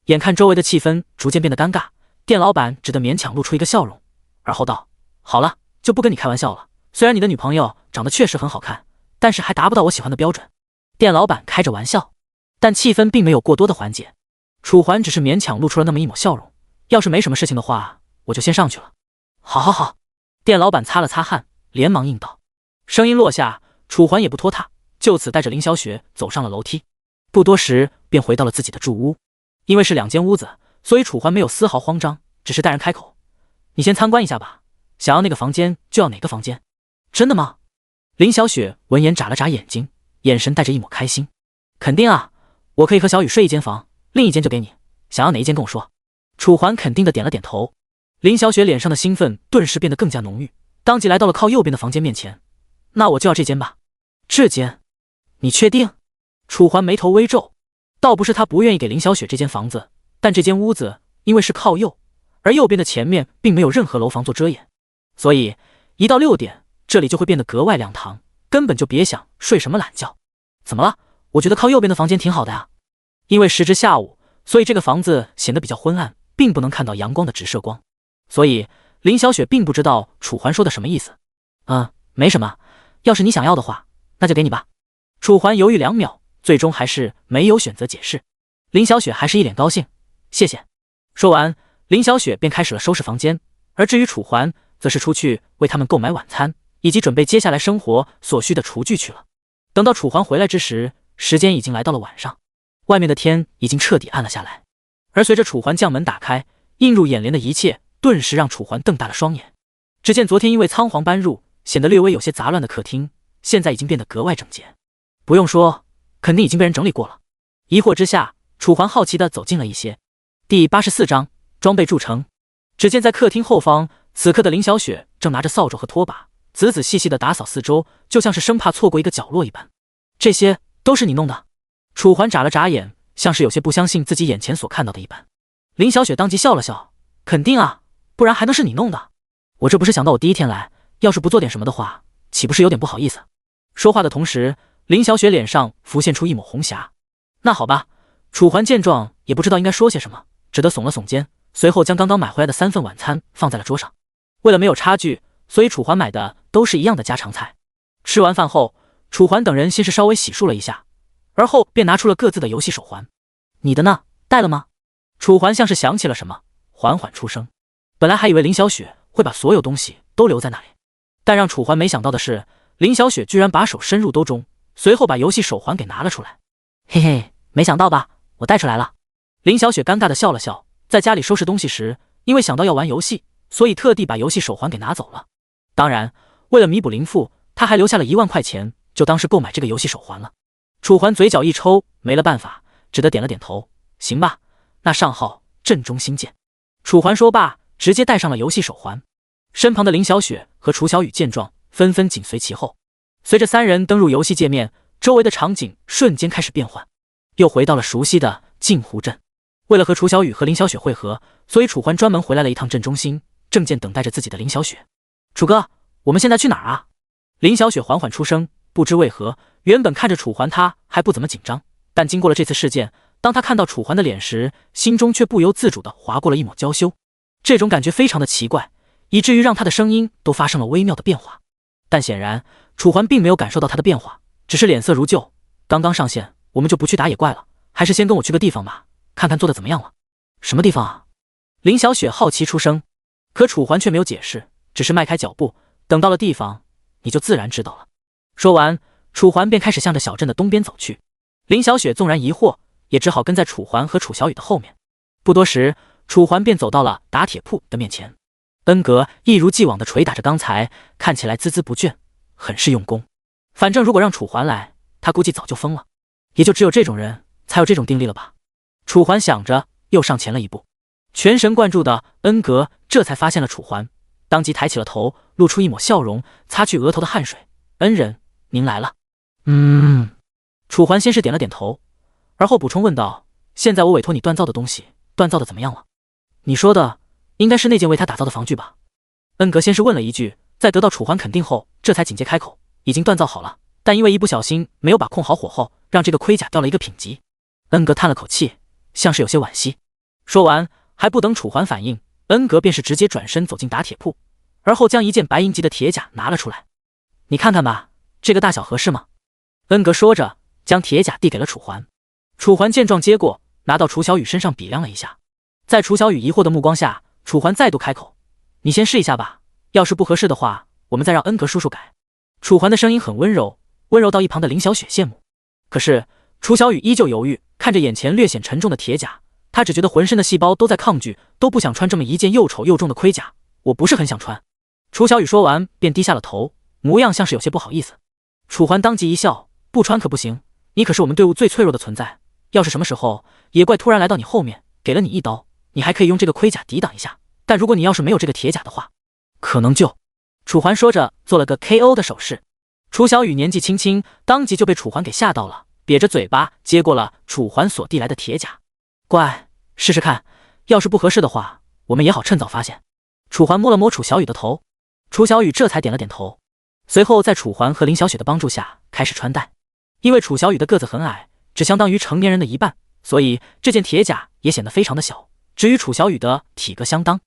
眼看周围的气氛逐渐变得尴尬，店老板只得勉强露出一个笑容，而后道：好了，就不跟你开玩笑了，虽然你的女朋友长得确实很好看，但是还达不到我喜欢的标准。店老板开着玩笑，但气氛并没有过多的缓解。楚环只是勉强露出了那么一抹笑容，要是没什么事情的话，我就先上去了。好好好。店老板擦了擦汗，连忙应道。声音落下，楚环也不拖沓，就此带着林小雪走上了楼梯。不多时便回到了自己的住屋。因为是2间屋子，所以楚环没有丝毫慌张，只是淡然开口：“你先参观一下吧，想要那个房间就要哪个房间。”“真的吗？”林小雪闻言眨了眨眼睛，眼神带着一抹开心。“肯定啊，我可以和小雨睡一间房，另一间就给你，想要哪一间跟我说。”楚环肯定的点了点头。林小雪脸上的兴奋顿时变得更加浓郁，当即来到了靠右边的房间面前。“那我就要这间吧。”“这间？你确定？”楚环眉头微皱，倒不是他不愿意给林小雪这间房子，但这间屋子因为是靠右，而右边的前面并没有任何楼房做遮掩，所以一到6点，这里就会变得格外亮堂，根本就别想睡什么懒觉。“怎么了？我觉得靠右边的房间挺好的呀。”因为时值下午，所以这个房子显得比较昏暗，并不能看到阳光的直射光，所以林小雪并不知道楚环说的什么意思。“没什么，要是你想要的话，那就给你吧。”楚环犹豫2秒，最终还是没有选择解释。林小雪还是一脸高兴：“谢谢。”说完，林小雪便开始了收拾房间，而至于楚环，则是出去为他们购买晚餐，以及准备接下来生活所需的厨具去了。等到楚环回来之时，时间已经来到了晚上，外面的天已经彻底暗了下来。而随着楚环将门打开，映入眼帘的一切顿时让楚环瞪大了双眼。只见昨天因为仓皇搬入，显得略微有些杂乱的客厅，现在已经变得格外整洁。不用说，肯定已经被人整理过了。疑惑之下，楚环好奇地走近了一些。第84章装备铸成。只见在客厅后方，此刻的林小雪正拿着扫帚和拖把，仔仔细细地打扫四周，就像是生怕错过一个角落一般。“这些都是你弄的？”楚环眨了眨眼，像是有些不相信自己眼前所看到的一般。林小雪当即笑了笑：“肯定啊，不然还能是你弄的？我这不是想到我第一天来，要是不做点什么的话，岂不是有点不好意思？”说话的同时，林小雪脸上浮现出一抹红霞。“那好吧。”楚环见状也不知道应该说些什么，只得耸了耸肩，随后将刚刚买回来的3份晚餐放在了桌上。为了没有差距，所以楚环买的都是一样的家常菜。吃完饭后，楚环等人先是稍微洗漱了一下，而后便拿出了各自的游戏手环。“你的呢？带了吗？”楚环像是想起了什么，缓缓出声。本来还以为林小雪会把所有东西都留在那里，但让楚环没想到的是，林小雪居然把手伸入兜中，随后把游戏手环给拿了出来。“嘿嘿，没想到吧？我带出来了。”林小雪尴尬地笑了笑，在家里收拾东西时，因为想到要玩游戏，所以特地把游戏手环给拿走了。当然，为了弥补林父，他还留下了1万块钱，就当是购买这个游戏手环了。楚环嘴角一抽，没了办法，只得点了点头：“行吧，那上号镇中新见。”楚环说罢，直接戴上了游戏手环。身旁的林小雪和楚小雨见状，纷纷紧随其后。随着3人登入游戏界面，周围的场景瞬间开始变换，又回到了熟悉的镜湖镇。为了和楚小雨和林小雪会合，所以楚环专门回来了一趟镇中心，正见等待着自己的林小雪。“楚哥，我们现在去哪儿啊？”林小雪缓缓出声，不知为何，原本看着楚环她还不怎么紧张，但经过了这次事件，当她看到楚环的脸时，心中却不由自主地划过了一抹娇羞。这种感觉非常的奇怪，以至于让她的声音都发生了微妙的变化。但显然楚环并没有感受到她的变化，只是脸色如旧。“刚刚上线，我们就不去打野怪了，还是先跟我去个地方吧，看看做的怎么样了。”“什么地方啊？”林小雪好奇出声。可楚环却没有解释，只是迈开脚步：“等到了地方，你就自然知道了。”说完，楚环便开始向着小镇的东边走去。林小雪纵然疑惑，也只好跟在楚环和楚小雨的后面。不多时，楚环便走到了打铁铺的面前。恩格一如既往地捶打着钢材，看起来孜孜不倦，很是用功。反正如果让楚环来，他估计早就疯了。也就只有这种人才有这种定力了吧。楚环想着，又上前了一步。全神贯注的恩格这才发现了楚环，当即抬起了头，露出一抹笑容，擦去额头的汗水：“恩人，您来了。”“楚环先是点了点头，而后补充问道：“现在我委托你锻造的东西，锻造的怎么样了？”“你说的应该是那件为他打造的防具吧？”恩格先是问了一句，在得到楚环肯定后，这才紧接开口：“已经锻造好了，但因为一不小心没有把控好火候，让这个盔甲掉了一个品级。”恩格叹了口气，像是有些惋惜。说完，还不等楚环反应，恩格便是直接转身走进打铁铺，而后将一件白银级的铁甲拿了出来。“你看看吧，这个大小合适吗？”恩格说着，将铁甲递给了楚环。楚环见状接过，拿到楚小雨身上比量了一下。在楚小雨疑惑的目光下，楚环再度开口：“你先试一下吧，要是不合适的话，我们再让恩格叔叔改。楚环的声音很温柔，温柔到一旁的林小雪羡慕。可是楚小雨依旧犹豫，看着眼前略显沉重的铁甲，她只觉得浑身的细胞都在抗拒，都不想穿这么一件又丑又重的盔甲。我不是很想穿。楚小雨说完便低下了头，模样像是有些不好意思。楚环当即一笑，不穿可不行，你可是我们队伍最脆弱的存在，要是什么时候野怪突然来到你后面，给了你一刀，你还可以用这个盔甲抵挡一下，但如果你要是没有这个铁甲的话，可能就……楚环说着做了个 KO 的手势。楚小雨年纪轻轻，当即就被楚环给吓到了，瘪着嘴巴接过了楚环所递来的铁甲。乖，试试看，要是不合适的话，我们也好趁早发现。楚环摸了摸楚小雨的头，楚小雨这才点了点头。随后在楚环和林小雪的帮助下开始穿戴。因为楚小雨的个子很矮，只相当于成年人的一半，所以这件铁甲也显得非常的小，只与楚小雨的体格相当。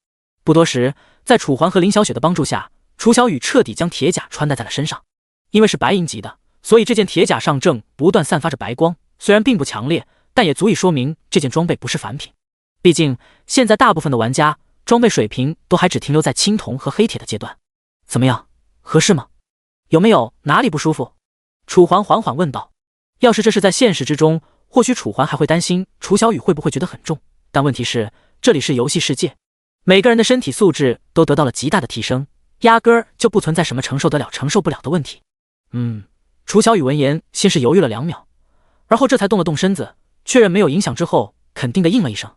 不多时，在楚环和林小雪的帮助下，楚小雨彻底将铁甲穿戴在了身上。因为是白银级的，所以这件铁甲上正不断散发着白光，虽然并不强烈，但也足以说明这件装备不是凡品。毕竟现在大部分的玩家装备水平都还只停留在青铜和黑铁的阶段。怎么样，合适吗？有没有哪里不舒服？楚环缓缓问道。要是这是在现实之中，或许楚环还会担心楚小雨会不会觉得很重，但问题是这里是游戏世界，每个人的身体素质都得到了极大的提升，压根儿就不存在什么承受得了承受不了的问题。楚小雨闻言先是犹豫了2秒，而后这才动了动身子，确认没有影响之后，肯定的应了一声：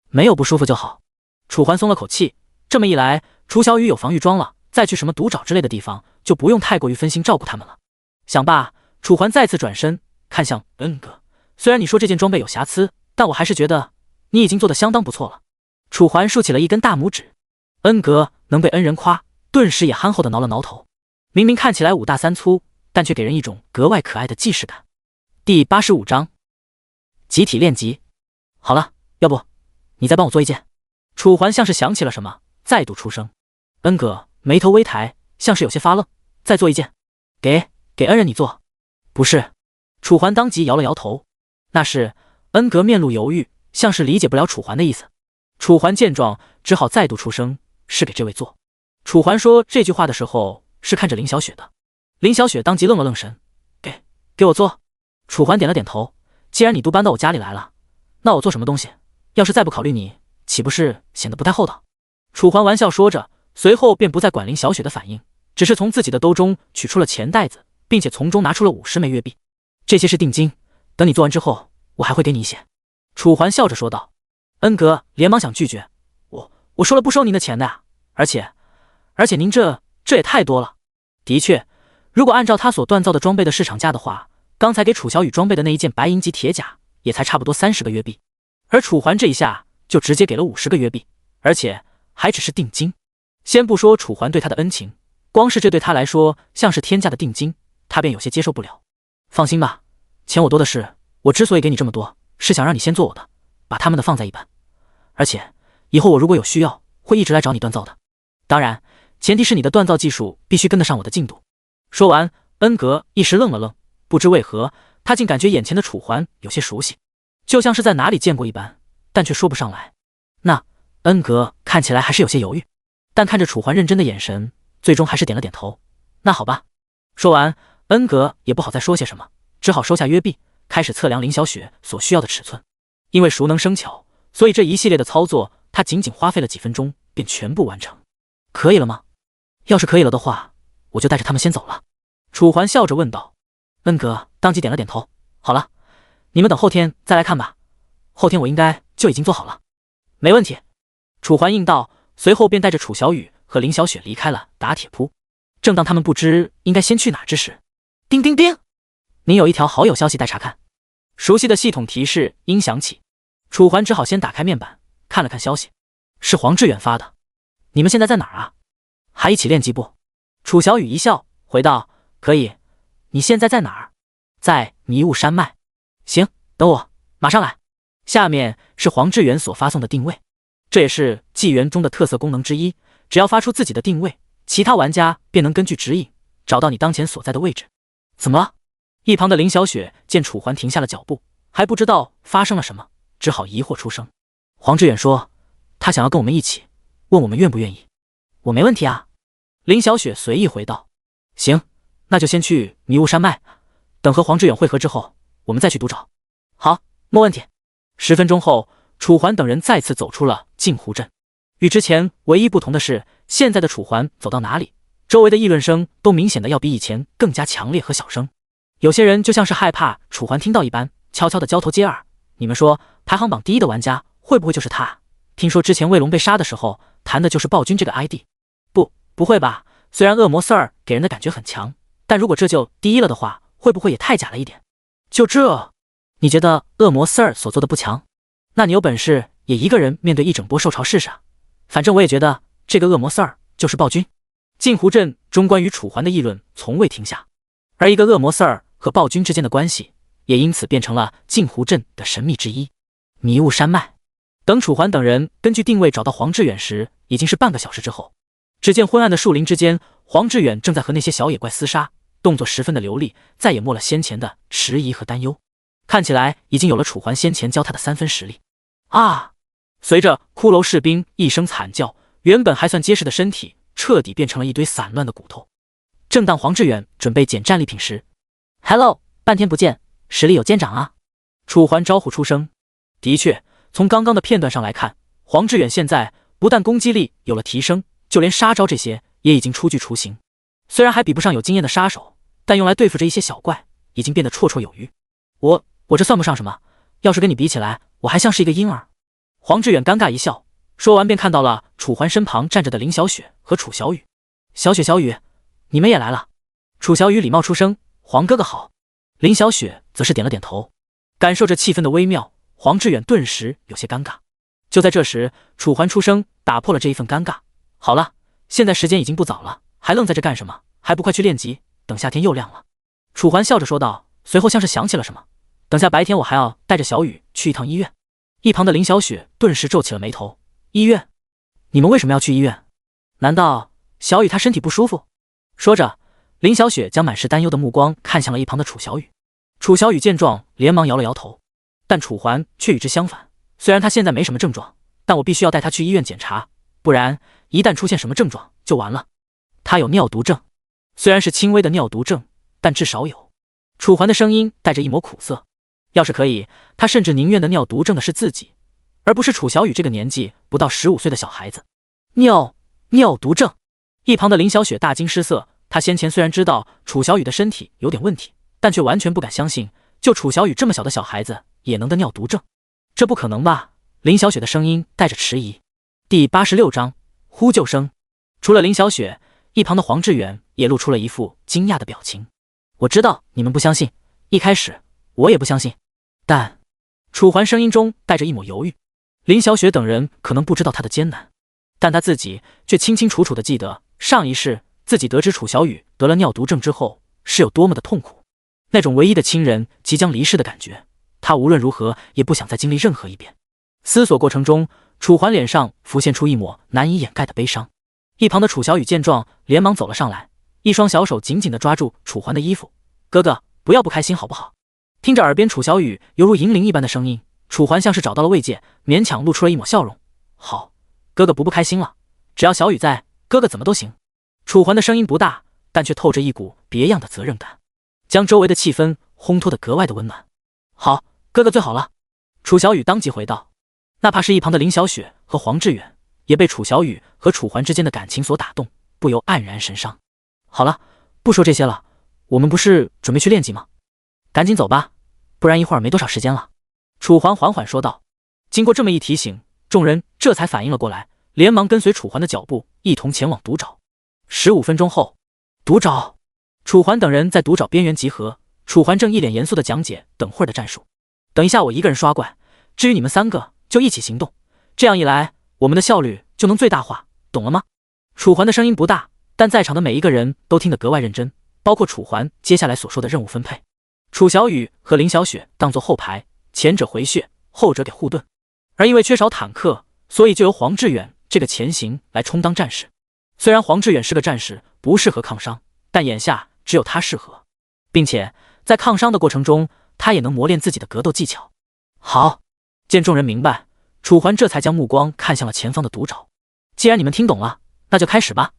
没有不舒服就好。楚环松了口气，这么一来，楚小雨有防御装了，再去什么毒爪之类的地方，就不用太过于分心照顾他们了。想罢，楚环再次转身看向恩哥，虽然你说这件装备有瑕疵，但我还是觉得你已经做得相当不错了。楚环竖起了一根大拇指，恩格能被恩人夸，顿时也憨厚的挠了挠头。明明看起来5大3粗，但却给人一种格外可爱的既视感。第85章集体练级。好了，要不你再帮我做一件。楚环像是想起了什么，再度出声。恩格眉头微抬，像是有些发愣。再做一件。给恩人你做。不是。楚环当即摇了摇头。那是。恩格面露犹豫，像是理解不了楚环的意思。楚环见状只好再度出声，是给这位做。楚环说这句话的时候是看着林小雪的。林小雪当即愣了愣神，给我做。楚环点了点头，既然你都搬到我家里来了，那我做什么东西？要是再不考虑你，岂不是显得不太厚道？楚环玩笑说着，随后便不再管林小雪的反应，只是从自己的兜中取出了钱袋子，并且从中拿出了50枚月币。这些是定金，等你做完之后，我还会给你一些。楚环笑着说道。恩格连忙想拒绝，我说了不收您的钱的呀，而且您这也太多了。的确，如果按照他所锻造的装备的市场价的话，刚才给楚小雨装备的那一件白银级铁甲也才差不多30个月币，而楚环这一下就直接给了50个月币，而且还只是定金。先不说楚环对他的恩情，光是这对他来说像是天价的定金，他便有些接受不了。放心吧，钱我多的是，我之所以给你这么多，是想让你先做我的，把他们的放在一半，而且以后我如果有需要，会一直来找你锻造的。当然，前提是你的锻造技术必须跟得上我的进度。说完，恩格一时愣了愣，不知为何，他竟感觉眼前的楚环有些熟悉，就像是在哪里见过一般，但却说不上来。那恩格看起来还是有些犹豫，但看着楚环认真的眼神，最终还是点了点头。那好吧。说完，恩格也不好再说些什么，只好收下约币，开始测量林小雪所需要的尺寸。因为熟能生巧，所以这一系列的操作他仅仅花费了几分钟便全部完成。可以了吗？要是可以了的话，我就带着他们先走了。楚环笑着问道。恩格当即点了点头。好了，你们等后天再来看吧，后天我应该就已经做好了。没问题。楚环应道，随后便带着楚小雨和林小雪离开了打铁铺。正当他们不知应该先去哪之时，叮叮叮，您有一条好友消息待查看。熟悉的系统提示音响起，楚环只好先打开面板看了看消息，是黄志远发的。你们现在在哪儿啊？还一起练级不？楚小雨一笑回道，可以。你现在在哪儿？在迷雾山脉。行，等我，马上来。下面是黄志远所发送的定位，这也是纪元中的特色功能之一，只要发出自己的定位，其他玩家便能根据指引找到你当前所在的位置。怎么了？一旁的林小雪见楚环停下了脚步，还不知道发生了什么，只好疑惑出声。黄志远说他想要跟我们一起，问我们愿不愿意。我没问题啊。林小雪随意回道：“行，那就先去迷雾山脉，等和黄志远会合之后，我们再去独找。”好，没问题。10分钟后，楚环等人再次走出了镜湖镇。与之前唯一不同的是，现在的楚环走到哪里，周围的议论声都明显的要比以前更加强烈和小声。有些人就像是害怕楚环听到一般，悄悄的交头接耳。你们说，排行榜第1的玩家会不会就是他？听说之前卫龙被杀的时候，谈的就是暴君这个 ID。不会吧？虽然恶魔 Sir 给人的感觉很强，但如果这就第1了的话，会不会也太假了一点？就这，你觉得恶魔 Sir 所做的不强？那你有本事也一个人面对一整波受潮试试啊！反正我也觉得这个恶魔 Sir 就是暴君。镜湖镇中关于楚环的议论从未停下，而一个恶魔 Sir 和暴君之间的关系，也因此变成了镜湖镇的神秘之一。迷雾山脉。等楚环等人根据定位找到黄志远时，已经是半个小时之后。只见昏暗的树林之间，黄志远正在和那些小野怪厮杀，动作十分的流利，再也没了先前的迟疑和担忧，看起来已经有了楚环先前教他的3分实力。啊！随着骷髅士兵一声惨叫，原本还算结实的身体彻底变成了一堆散乱的骨头。正当黄志远准备捡战利品时 ，Hello， 半天不见，实力有见长啊！楚环招呼出声。的确，从刚刚的片段上来看，黄志远现在不但攻击力有了提升，就连杀招这些也已经初具雏形。虽然还比不上有经验的杀手，但用来对付着一些小怪，已经变得绰绰有余。我这算不上什么，要是跟你比起来，我还像是一个婴儿。黄志远尴尬一笑，说完便看到了楚环身旁站着的林小雪和楚小雨。小雪、小雨，你们也来了。楚小雨礼貌出声：“黄哥哥好。”林小雪则是点了点头。感受着气氛的微妙，黄志远顿时有些尴尬。就在这时，楚环出声打破了这一份尴尬：“好了，现在时间已经不早了，还愣在这干什么？还不快去练级，等夏天又亮了。”楚环笑着说道，随后像是想起了什么：“等下白天我还要带着小雨去一趟医院。”一旁的林小雪顿时皱起了眉头：“医院？你们为什么要去医院？难道小雨她身体不舒服？”说着，林小雪将满是担忧的目光看向了一旁的楚小雨。楚小雨见状连忙摇了摇头，但楚环却与之相反。虽然他现在没什么症状，但我必须要带他去医院检查，不然一旦出现什么症状就完了。他有尿毒症，虽然是轻微的尿毒症，但至少有。楚环的声音带着一抹苦涩。要是可以，他甚至宁愿的尿毒症的是自己，而不是楚小雨这个年纪不到15岁的小孩子。尿毒症！一旁的林小雪大惊失色。她先前虽然知道楚小雨的身体有点问题，但却完全不敢相信，就楚小雨这么小的小孩子也能得尿毒症，这不可能吧？林小雪的声音带着迟疑。第86章呼救声。除了林小雪，一旁的黄志远也露出了一副惊讶的表情。我知道你们不相信，一开始我也不相信，但楚环声音中带着一抹犹豫。林小雪等人可能不知道他的艰难，但他自己却清清楚楚地记得上一世自己得知楚小雨得了尿毒症之后是有多么的痛苦，那种唯一的亲人即将离世的感觉，他无论如何也不想再经历任何一遍。思索过程中，楚环脸上浮现出一抹难以掩盖的悲伤。一旁的楚小雨见状连忙走了上来，一双小手紧紧地抓住楚环的衣服：“哥哥，不要不开心好不好？”听着耳边楚小雨犹如银铃一般的声音，楚环像是找到了慰藉，勉强露出了一抹笑容：“好，哥哥不开心了，只要小雨在，哥哥怎么都行。”楚环的声音不大，但却透着一股别样的责任感，将周围的气氛烘托得格外的温暖。“好，哥哥最好了。”楚小雨当即回道。哪怕是一旁的林小雪和黄志远，也被楚小雨和楚环之间的感情所打动，不由黯然神伤。好了，不说这些了，我们不是准备去练级吗？赶紧走吧，不然一会儿没多少时间了。楚环缓缓说道。经过这么一提醒，众人这才反应了过来，连忙跟随楚环的脚步一同前往独沼。15分钟后，独沼，楚环等人在独沼边缘集合。楚环正一脸严肃地讲解等会儿的战术。等一下我一个人刷怪，至于你们3个就一起行动，这样一来我们的效率就能最大化，懂了吗？楚环的声音不大，但在场的每一个人都听得格外认真，包括楚环接下来所说的任务分配。楚小雨和林小雪当作后排，前者回血，后者给护盾。而因为缺少坦克，所以就由黄志远这个前行来充当战士。虽然黄志远是个战士，不适合抗伤，但眼下只有他适合，并且在抗伤的过程中，他也能磨练自己的格斗技巧。好，见众人明白，楚环这才将目光看向了前方的独沼。既然你们听懂了，那就开始吧。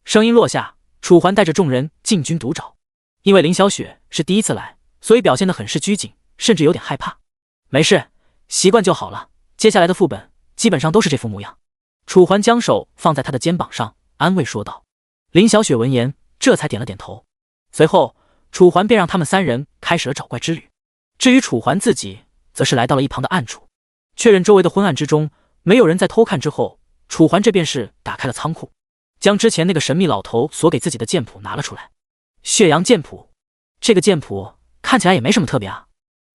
声音落下，楚环带着众人进军独沼。因为林小雪是第一次来，所以表现得很是拘谨，甚至有点害怕。没事，习惯就好了。接下来的副本基本上都是这副模样。楚环将手放在他的肩膀上，安慰说道。林小雪闻言，这才点了点头。随后，楚环便让他们三人开始了找怪之旅。至于楚环自己，则是来到了一旁的暗处，确认周围的昏暗之中没有人在偷看之后，楚环这便是打开了仓库，将之前那个神秘老头所给自己的剑谱拿了出来。血阳剑谱，这个剑谱看起来也没什么特别啊。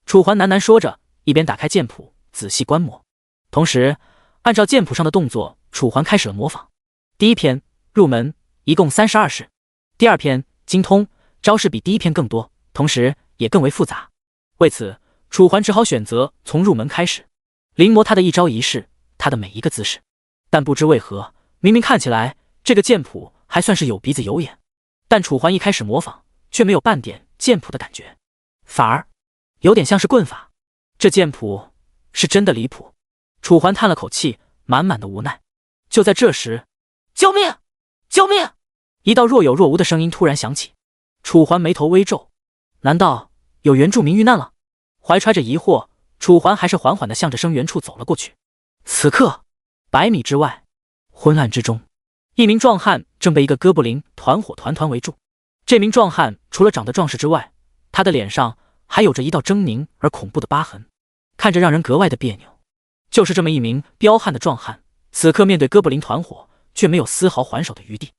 楚环喃喃说着，一边打开剑谱仔细观摩，同时按照剑谱上的动作，楚环开始了模仿。第一篇入门，一共32式；第二篇精通，招式比第一篇更多，同时也更为复杂。为此，楚环只好选择从入门开始，临摹他的一招一式，他的每一个姿势。但不知为何，明明看起来这个剑谱还算是有鼻子有眼，但楚环一开始模仿，却没有半点剑谱的感觉，反而有点像是棍法。这剑谱是真的离谱。楚环叹了口气，满满的无奈。就在这时，救命！救命！一道若有若无的声音突然响起。楚环眉头微皱，难道有原住民遇难了？怀揣着疑惑，楚环还是缓缓地向着声源处走了过去。此刻100米之外，昏暗之中，一名壮汉正被一个哥布林团伙团团围住。这名壮汉除了长得壮实之外，他的脸上还有着一道狰狞而恐怖的疤痕，看着让人格外的别扭。就是这么一名彪悍的壮汉，此刻面对哥布林团伙却没有丝毫还手的余地。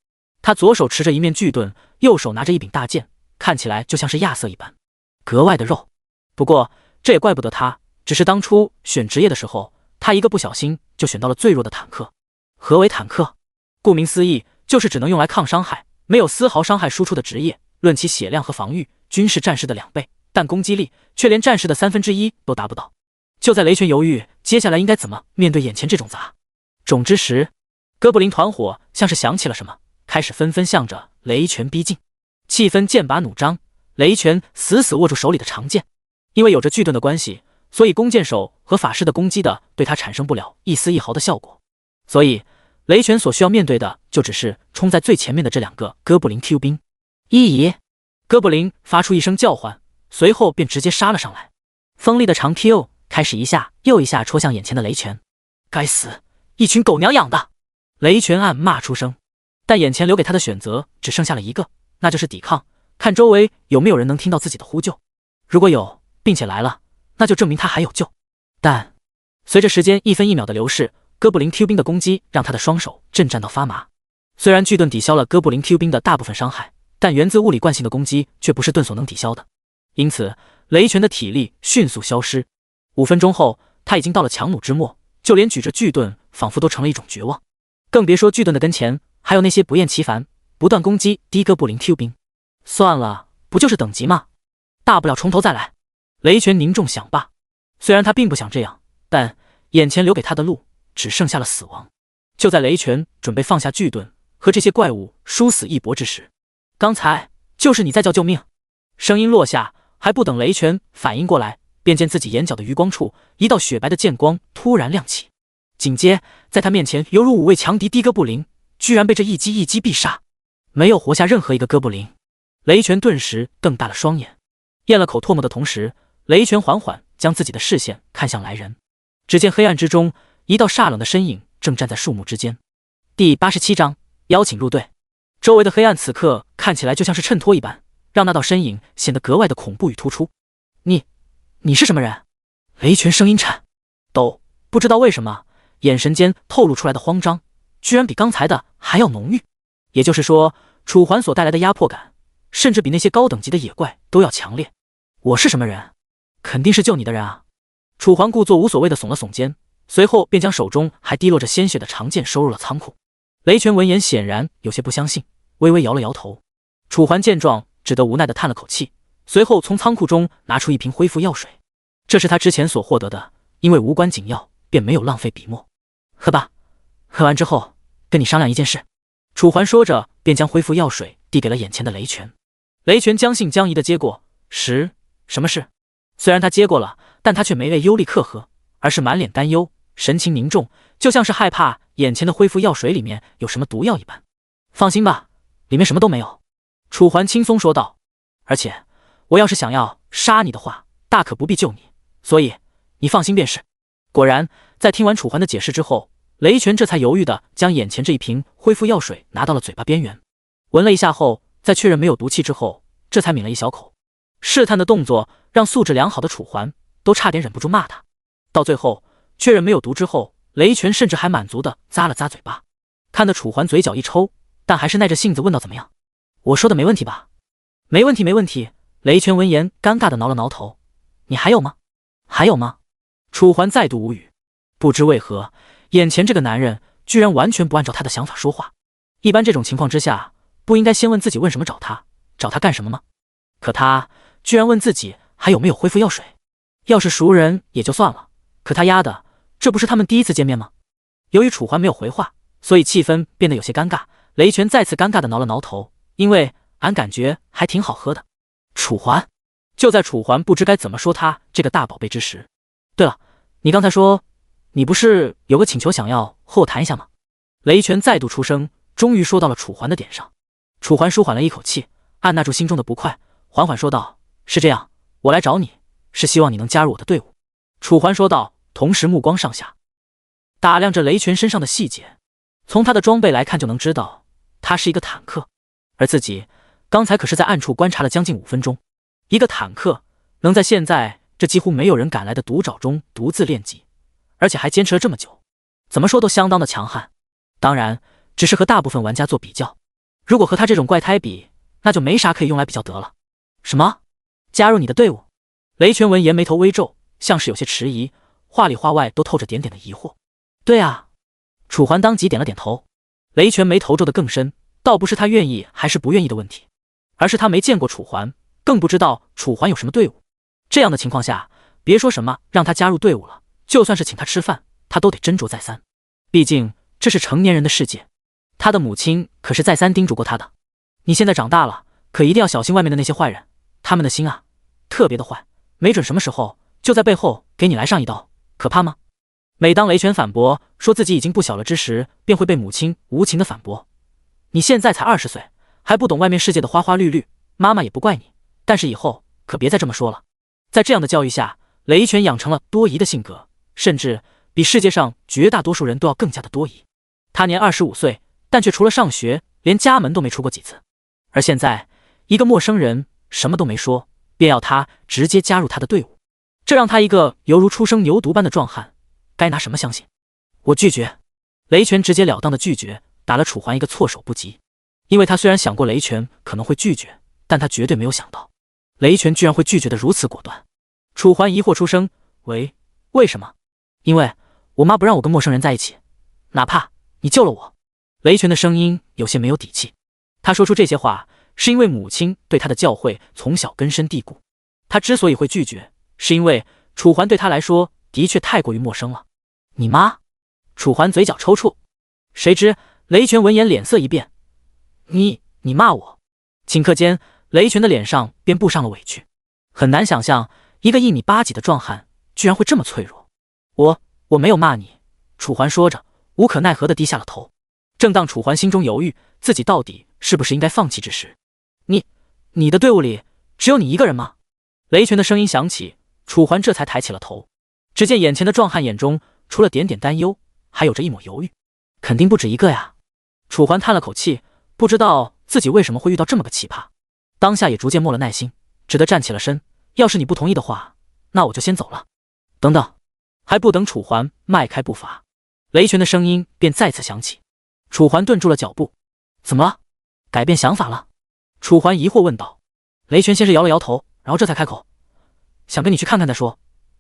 他左手持着一面巨盾，右手拿着一柄大剑，看起来就像是亚瑟一般，格外的肉。不过这也怪不得他，只是当初选职业的时候，他一个不小心就选到了最弱的坦克。何为坦克？顾名思义，就是只能用来抗伤害，没有丝毫伤害输出的职业。论其血量和防御，均是战士的2倍，但攻击力却连战士的1/3都达不到。就在雷拳犹豫接下来应该怎么面对眼前这种杂种之时，哥布林团伙像是想起了什么，开始纷纷向着雷拳逼近，气氛剑拔弩张。雷拳死死握住手里的长剑，因为有着巨盾的关系，所以弓箭手和法师的攻击的对他产生不了一丝一毫的效果，所以雷拳所需要面对的就只是冲在最前面的这2个哥布林 Q 兵。咦！哥布林发出一声叫唤，随后便直接杀了上来，锋利的长 Q 开始一下又一下戳向眼前的雷拳。该死，一群狗娘养的！雷拳暗骂出声，但眼前留给他的选择只剩下了一个，那就是抵抗，看周围有没有人能听到自己的呼救。如果有，并且来了，那就证明他还有救。但随着时间1分1秒的流逝，哥布林 Q 兵的攻击让他的双手震颤到发麻。虽然巨盾抵消了哥布林 Q 兵的大部分伤害，但源自物理惯性的攻击却不是盾所能抵消的，因此雷拳的体力迅速消失。5分钟后，他已经到了强弩之末，就连举着巨盾仿佛都成了一种绝望，更别说巨盾的跟前还有那些不厌其烦不断攻击低哥布林 Q 兵。算了，不就是等级吗？大不了从头再来。雷拳凝重想罢，虽然他并不想这样，但眼前留给他的路只剩下了死亡。就在雷拳准备放下巨盾和这些怪物殊死一搏之时，刚才就是你在叫救命！声音落下，还不等雷拳反应过来，便见自己眼角的余光处一道雪白的剑光突然亮起，紧接在他面前犹如5位强敌低哥布林居然被这一击必杀，没有活下任何一个哥布林。雷拳顿时瞪大了双眼，咽了口唾沫的同时，雷拳缓缓将自己的视线看向来人。只见黑暗之中，一道煞冷的身影正站在树木之间。第87章邀请入队。周围的黑暗此刻看起来就像是衬托一般，让那道身影显得格外的恐怖与突出。你是什么人？雷拳声音颤抖，不知道为什么眼神间透露出来的慌张居然比刚才的还要浓郁。也就是说，楚环所带来的压迫感甚至比那些高等级的野怪都要强烈。我是什么人？肯定是救你的人啊！楚环故作无所谓的耸了耸肩，随后便将手中还滴落着鲜血的长剑收入了仓库。雷拳闻言显然有些不相信，微微摇了摇头。楚环见状，只得无奈的叹了口气，随后从仓库中拿出一瓶恢复药水，这是他之前所获得的，因为无关紧要，便没有浪费笔墨。喝吧，喝完之后跟你商量一件事。楚环说着，便将恢复药水递给了眼前的雷拳。雷拳将信将疑的接过，什么事？虽然他接过了，但他却没为优立克喝，而是满脸担忧，神情凝重，就像是害怕眼前的恢复药水里面有什么毒药一般。放心吧，里面什么都没有。楚环轻松说道。而且我要是想要杀你的话，大可不必救你，所以你放心便是。果然，在听完楚环的解释之后，雷拳这才犹豫地将眼前这一瓶恢复药水拿到了嘴巴边缘，闻了一下后，在确认没有毒气之后，这才抿了一小口。试探的动作让素质良好的楚环都差点忍不住骂他。到最后确认没有毒之后，雷拳甚至还满足地咂了咂嘴巴，看得楚环嘴角一抽，但还是耐着性子问道：“怎么样？我说的没问题吧？”“没问题，没问题。”雷拳闻言尴尬地挠了挠头。“你还有吗？还有吗？”楚环再度无语，不知为何，眼前这个男人居然完全不按照他的想法说话。一般这种情况之下，不应该先问自己为什么找他干什么吗？可他居然问自己还有没有恢复药水。要是熟人也就算了，可他丫的，这不是他们第一次见面吗？由于楚环没有回话，所以气氛变得有些尴尬。雷拳再次尴尬地挠了挠头，因为俺感觉还挺好喝的。楚环，就在楚环不知该怎么说他这个大宝贝之时，对了，你刚才说你不是有个请求想要和我谈一下吗？雷拳再度出声，终于说到了楚环的点上。楚环舒缓了一口气，按捺住心中的不快，缓缓说道：“是这样，我来找你是希望你能加入我的队伍。”楚环说道，同时目光上下打量着雷拳身上的细节。从他的装备来看就能知道他是一个坦克，而自己刚才可是在暗处观察了将近5分钟。一个坦克能在现在这几乎没有人敢来的毒爪中独自练级，而且还坚持了这么久，怎么说都相当的强悍。当然只是和大部分玩家做比较，如果和他这种怪胎比，那就没啥可以用来比较得了。什么？加入你的队伍？雷拳闻言眉头微皱，像是有些迟疑，话里话外都透着点点的疑惑。对啊。楚环当即点了点头。雷拳眉头皱得更深，倒不是他愿意还是不愿意的问题，而是他没见过楚环，更不知道楚环有什么队伍。这样的情况下，别说什么让他加入队伍了，就算是请他吃饭，他都得斟酌再三。毕竟这是成年人的世界，他的母亲可是再三叮嘱过他的。你现在长大了，可一定要小心外面的那些坏人，他们的心啊，特别的坏，没准什么时候就在背后给你来上一刀，可怕吗？每当雷拳反驳说自己已经不小了之时，便会被母亲无情的反驳：“你现在才20岁，还不懂外面世界的花花绿绿，妈妈也不怪你，但是以后可别再这么说了。”在这样的教育下，雷拳养成了多疑的性格，甚至比世界上绝大多数人都要更加的多疑。他年25岁，但却除了上学，连家门都没出过几次。而现在，一个陌生人什么都没说，便要他直接加入他的队伍，这让他一个犹如初生牛犊般的壮汉，该拿什么相信？我拒绝。雷拳直截了当的拒绝，打了楚环一个措手不及。因为他虽然想过雷拳可能会拒绝，但他绝对没有想到雷拳居然会拒绝得如此果断。楚环疑惑出声：“为什么？”“因为我妈不让我跟陌生人在一起，哪怕你救了我。”雷拳的声音有些没有底气。他说出这些话，是因为母亲对他的教诲从小根深蒂固。他之所以会拒绝，是因为楚环对他来说的确太过于陌生了。“你妈？”楚环嘴角抽搐。谁知雷拳闻言脸色一变：“你骂我？”顷刻间，雷拳的脸上便布上了委屈。很难想象一个1米8几的壮汉居然会这么脆弱。我没有骂你。”楚环说着，无可奈何地低下了头。正当楚环心中犹豫自己到底是不是应该放弃之时，你的队伍里只有你一个人吗？雷拳的声音响起，楚环这才抬起了头。只见眼前的壮汉眼中除了点点担忧，还有着一抹犹豫。“肯定不止一个呀。”楚环叹了口气，不知道自己为什么会遇到这么个奇葩，当下也逐渐没了耐心，只得站起了身：“要是你不同意的话，那我就先走了。”“等等！”还不等楚环迈开步伐，雷拳的声音便再次响起。楚环顿住了脚步。“怎么了？改变想法了？”楚环疑惑问道。雷拳先是摇了摇头，然后这才开口：“想跟你去看看再说，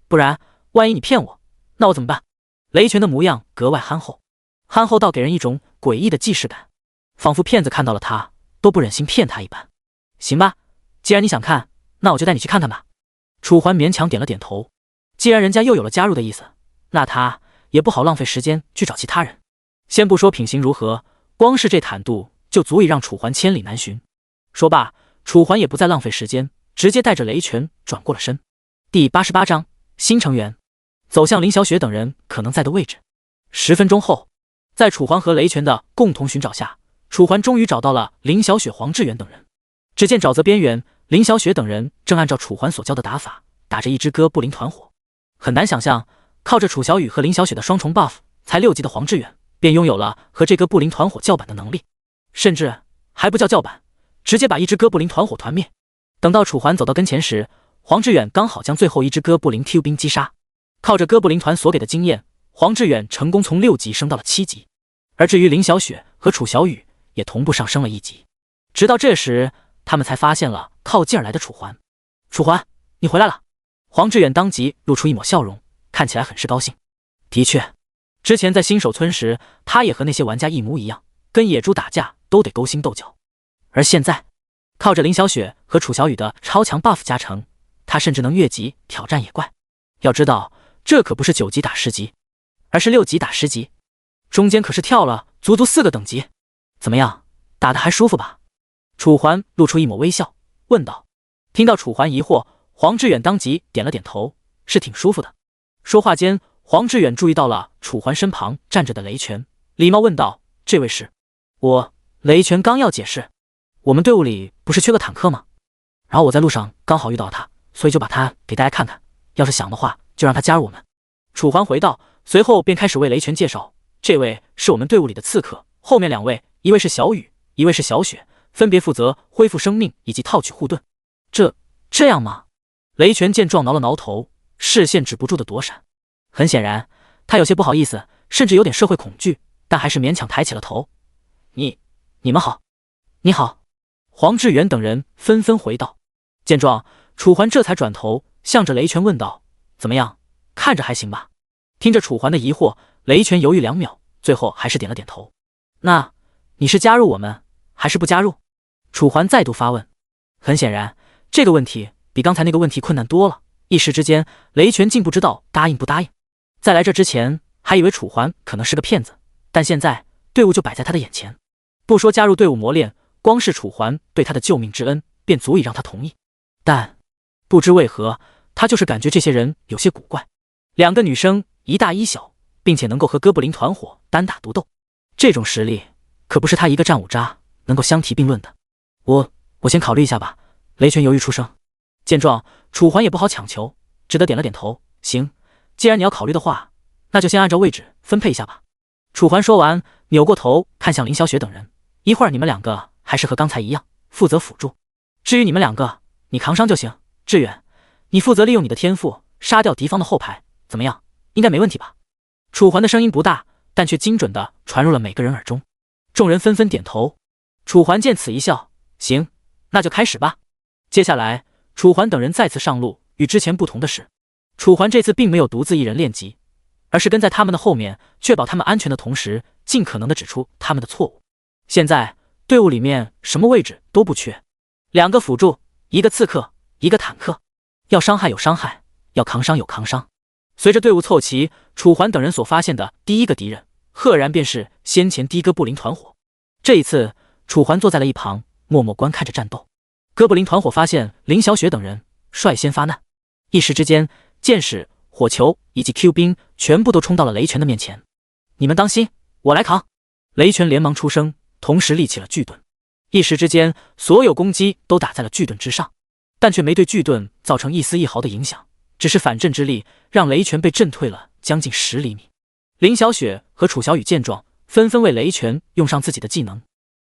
不然万一你骗我，那我怎么办？”雷拳的模样格外憨厚，憨厚到给人一种诡异的既视感，仿佛骗子看到了他都不忍心骗他一般。“行吧，既然你想看，那我就带你去看看吧。”楚环勉强点了点头。既然人家又有了加入的意思，那他也不好浪费时间去找其他人。先不说品行如何，光是这坦度就足以让楚环千里难寻。说罢，楚环也不再浪费时间，直接带着雷拳转过了身。第88章新成员走向林小雪等人可能在的位置。10分钟后，在楚环和雷拳的共同寻找下，楚环终于找到了林小雪、黄志远等人。只见沼泽边缘，林小雪等人正按照楚环所教的打法，打着一只哥布林团伙。很难想象，靠着楚小雨和林小雪的双重 buff， 才6级的黄志远便拥有了和这哥布林团伙叫板的能力，甚至还不叫叫板，直接把一只哥布林团伙团灭。等到楚环走到跟前时，黄志远刚好将最后一只哥布林 Q 兵击杀。靠着哥布林团所给的经验，黄志远成功从6级升到了7级。而至于林小雪和楚小雨，也同步上升了1级。直到这时，他们才发现了靠近而来的楚环。楚环，你回来了！黄志远当即露出一抹笑容，看起来很是高兴。的确，之前在新手村时，他也和那些玩家一模一样，跟野猪打架都得勾心斗角。而现在，靠着林小雪和楚小雨的超强 buff 加成，他甚至能越级挑战野怪。要知道，这可不是9级打10级，而是6级打10级，中间可是跳了足足4个等级。怎么样，打得还舒服吧？楚环露出一抹微笑，问道。听到楚环疑惑，黄志远当即点了点头，是挺舒服的。说话间，黄志远注意到了楚环身旁站着的雷拳，礼貌问道：“这位是？”雷拳刚要解释，我们队伍里不是缺个坦克吗？然后我在路上刚好遇到他，所以就把他给大家看看，要是想的话，就让他加入我们。楚环回道，随后便开始为雷拳介绍：“这位是我们队伍里的刺客，后面2位，一位是小雨，一位是小雪，分别负责恢复生命以及套取护盾。”这样吗？雷拳见状挠了挠头，视线止不住的躲闪。很显然，他有些不好意思，甚至有点社会恐惧，但还是勉强抬起了头。你们好。你好。黄志远等人纷纷回道。见状，楚环这才转头向着雷拳问道：“怎么样？看着还行吧？”听着楚环的疑惑，雷拳犹豫2秒，最后还是点了点头。那你是加入我们，还是不加入？楚环再度发问。很显然，这个问题比刚才那个问题困难多了，一时之间，雷拳竟不知道答应不答应。在来这之前，还以为楚环可能是个骗子，但现在队伍就摆在他的眼前，不说加入队伍磨练，光是楚环对他的救命之恩，便足以让他同意。但不知为何，他就是感觉这些人有些古怪。2个女生，1大1小，并且能够和哥布林团伙单打独斗，这种实力可不是他一个战五渣能够相提并论的。我先考虑一下吧。雷拳犹豫出声。见状，楚环也不好强求，只得点了点头。行，既然你要考虑的话，那就先按照位置分配一下吧。楚环说完，扭过头看向林小雪等人，一会儿你们2个还是和刚才一样，负责辅助。至于你们2个，你扛伤就行。志远，你负责利用你的天赋杀掉敌方的后排，怎么样？应该没问题吧？楚环的声音不大，但却精准地传入了每个人耳中。众人纷纷点头。楚环见此一笑，行，那就开始吧。接下来，楚环等人再次上路。与之前不同的是，楚环这次并没有独自一人练级，而是跟在他们的后面，确保他们安全的同时，尽可能的指出他们的错误。现在队伍里面什么位置都不缺，2个辅助，1个刺客，1个坦克，要伤害有伤害，要扛伤有扛伤。随着队伍凑齐，楚环等人所发现的第一个敌人，赫然便是先前的哥布林团伙。这一次，楚环坐在了一旁，默默观看着战斗。哥布林团伙发现林小雪等人，率先发难，一时之间，箭矢、火球以及 Q 兵全部都冲到了雷拳的面前。你们当心，我来扛！雷拳连忙出声，同时立起了巨盾。一时之间，所有攻击都打在了巨盾之上，但却没对巨盾造成一丝一毫的影响，只是反震之力让雷拳被震退了将近10厘米。林小雪和楚小雨见状，纷纷为雷拳用上自己的技能。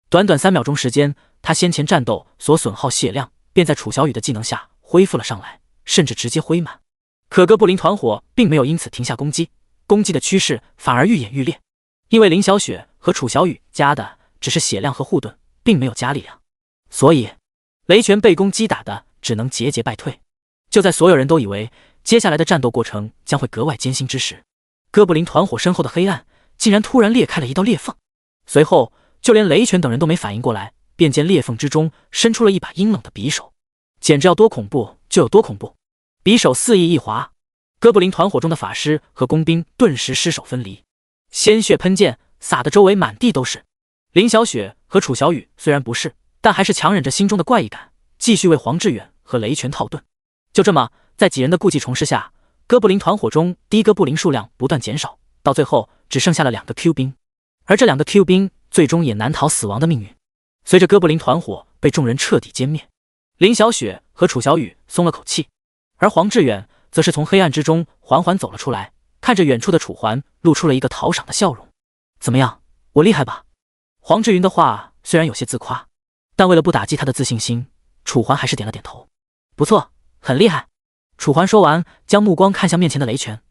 短短3秒钟时间，他先前战斗所损耗血量便在楚小雨的技能下恢复了上来，甚至直接挥满。可哥布林团伙并没有因此停下攻击，攻击的趋势反而愈演愈烈，因为林小雪和楚小雨加的只是血量和护盾，并没有加力量，所以雷拳被攻击打的只能节节败退。就在所有人都以为接下来的战斗过程将会格外艰辛之时，哥布林团伙身后的黑暗竟然突然裂开了一道裂缝，随后就连雷拳等人都没反应过来，便见裂缝之中伸出了一把阴冷的匕首，简直要多恐怖就有多恐怖。匕首肆意一划，哥布林团伙中的法师和工兵顿时失手分离，鲜血喷溅，洒得周围满地都是。林小雪和楚小雨虽然不是，但还是强忍着心中的怪异感，继续为黄志远和雷拳套盾。就这么，在几人的故技重施下，哥布林团伙中的哥布林数量不断减少，到最后只剩下了2个 Q 兵，而这2个 Q 兵最终也难逃死亡的命运。随着哥布林团伙被众人彻底歼灭，林小雪和楚小雨松了口气，而黄志远则是从黑暗之中缓缓走了出来，看着远处的楚环，露出了一个讨赏的笑容。怎么样，我厉害吧？黄志云的话虽然有些自夸，但为了不打击他的自信心，楚环还是点了点头。不错，很厉害。楚环说完，将目光看向面前的雷拳。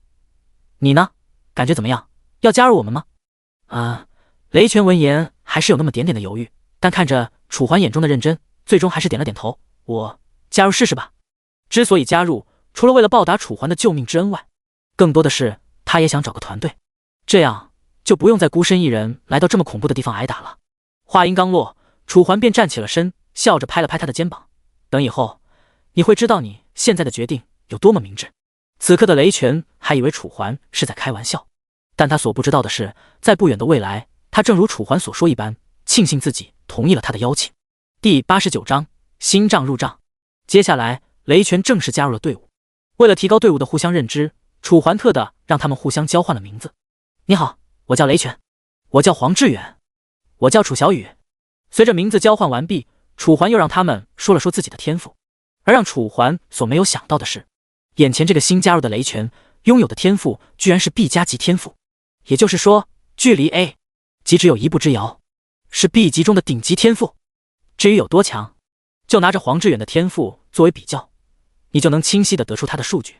你呢？感觉怎么样？要加入我们吗？雷拳闻言还是有那么点点的犹豫，但看着楚环眼中的认真，最终还是点了点头。我加入试试吧。之所以加入，除了为了报答楚环的救命之恩外，更多的是他也想找个团队，这样就不用再孤身一人来到这么恐怖的地方挨打了。话音刚落，楚环便站起了身，笑着拍了拍他的肩膀。等以后，你会知道你现在的决定有多么明智。此刻的雷拳还以为楚环是在开玩笑，但他所不知道的是，在不远的未来，他正如楚环所说一般，庆幸自己同意了他的邀请。第89章新账入账。接下来，雷拳正式加入了队伍。为了提高队伍的互相认知，楚环特地让他们互相交换了名字。你好，我叫雷拳。我叫黄志远。我叫楚小雨。随着名字交换完毕，楚环又让他们说了说自己的天赋。而让楚环所没有想到的是，眼前这个新加入的雷拳拥有的天赋居然是 B 加级天赋，也就是说，距离 A 级只有一步之遥，是 B 级中的顶级天赋。至于有多强，就拿着黄志远的天赋作为比较，你就能清晰地得出他的数据。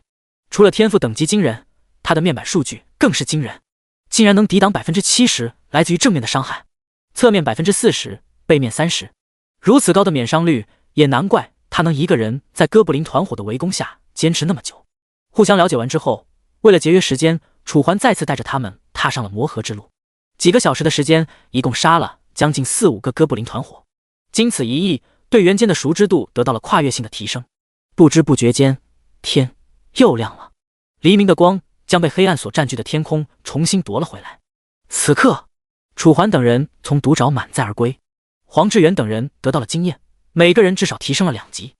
除了天赋等级惊人，他的面板数据更是惊人，竟然能抵挡 70% 来自于正面的伤害，侧面 40%， 背面 30%。如此高的免伤率，也难怪他能一个人在哥布林团伙的围攻下坚持那么久。互相了解完之后，为了节约时间，楚环再次带着他们踏上了磨合之路。几个小时的时间，一共杀了将近4-5个哥布林团伙。经此一役，队员间的熟知度得到了跨越性的提升。不知不觉间，天又亮了，黎明的光将被黑暗所占据的天空重新夺了回来。此刻，楚环等人从独爪满载而归，黄志远等人得到了经验，每个人至少提升了2级。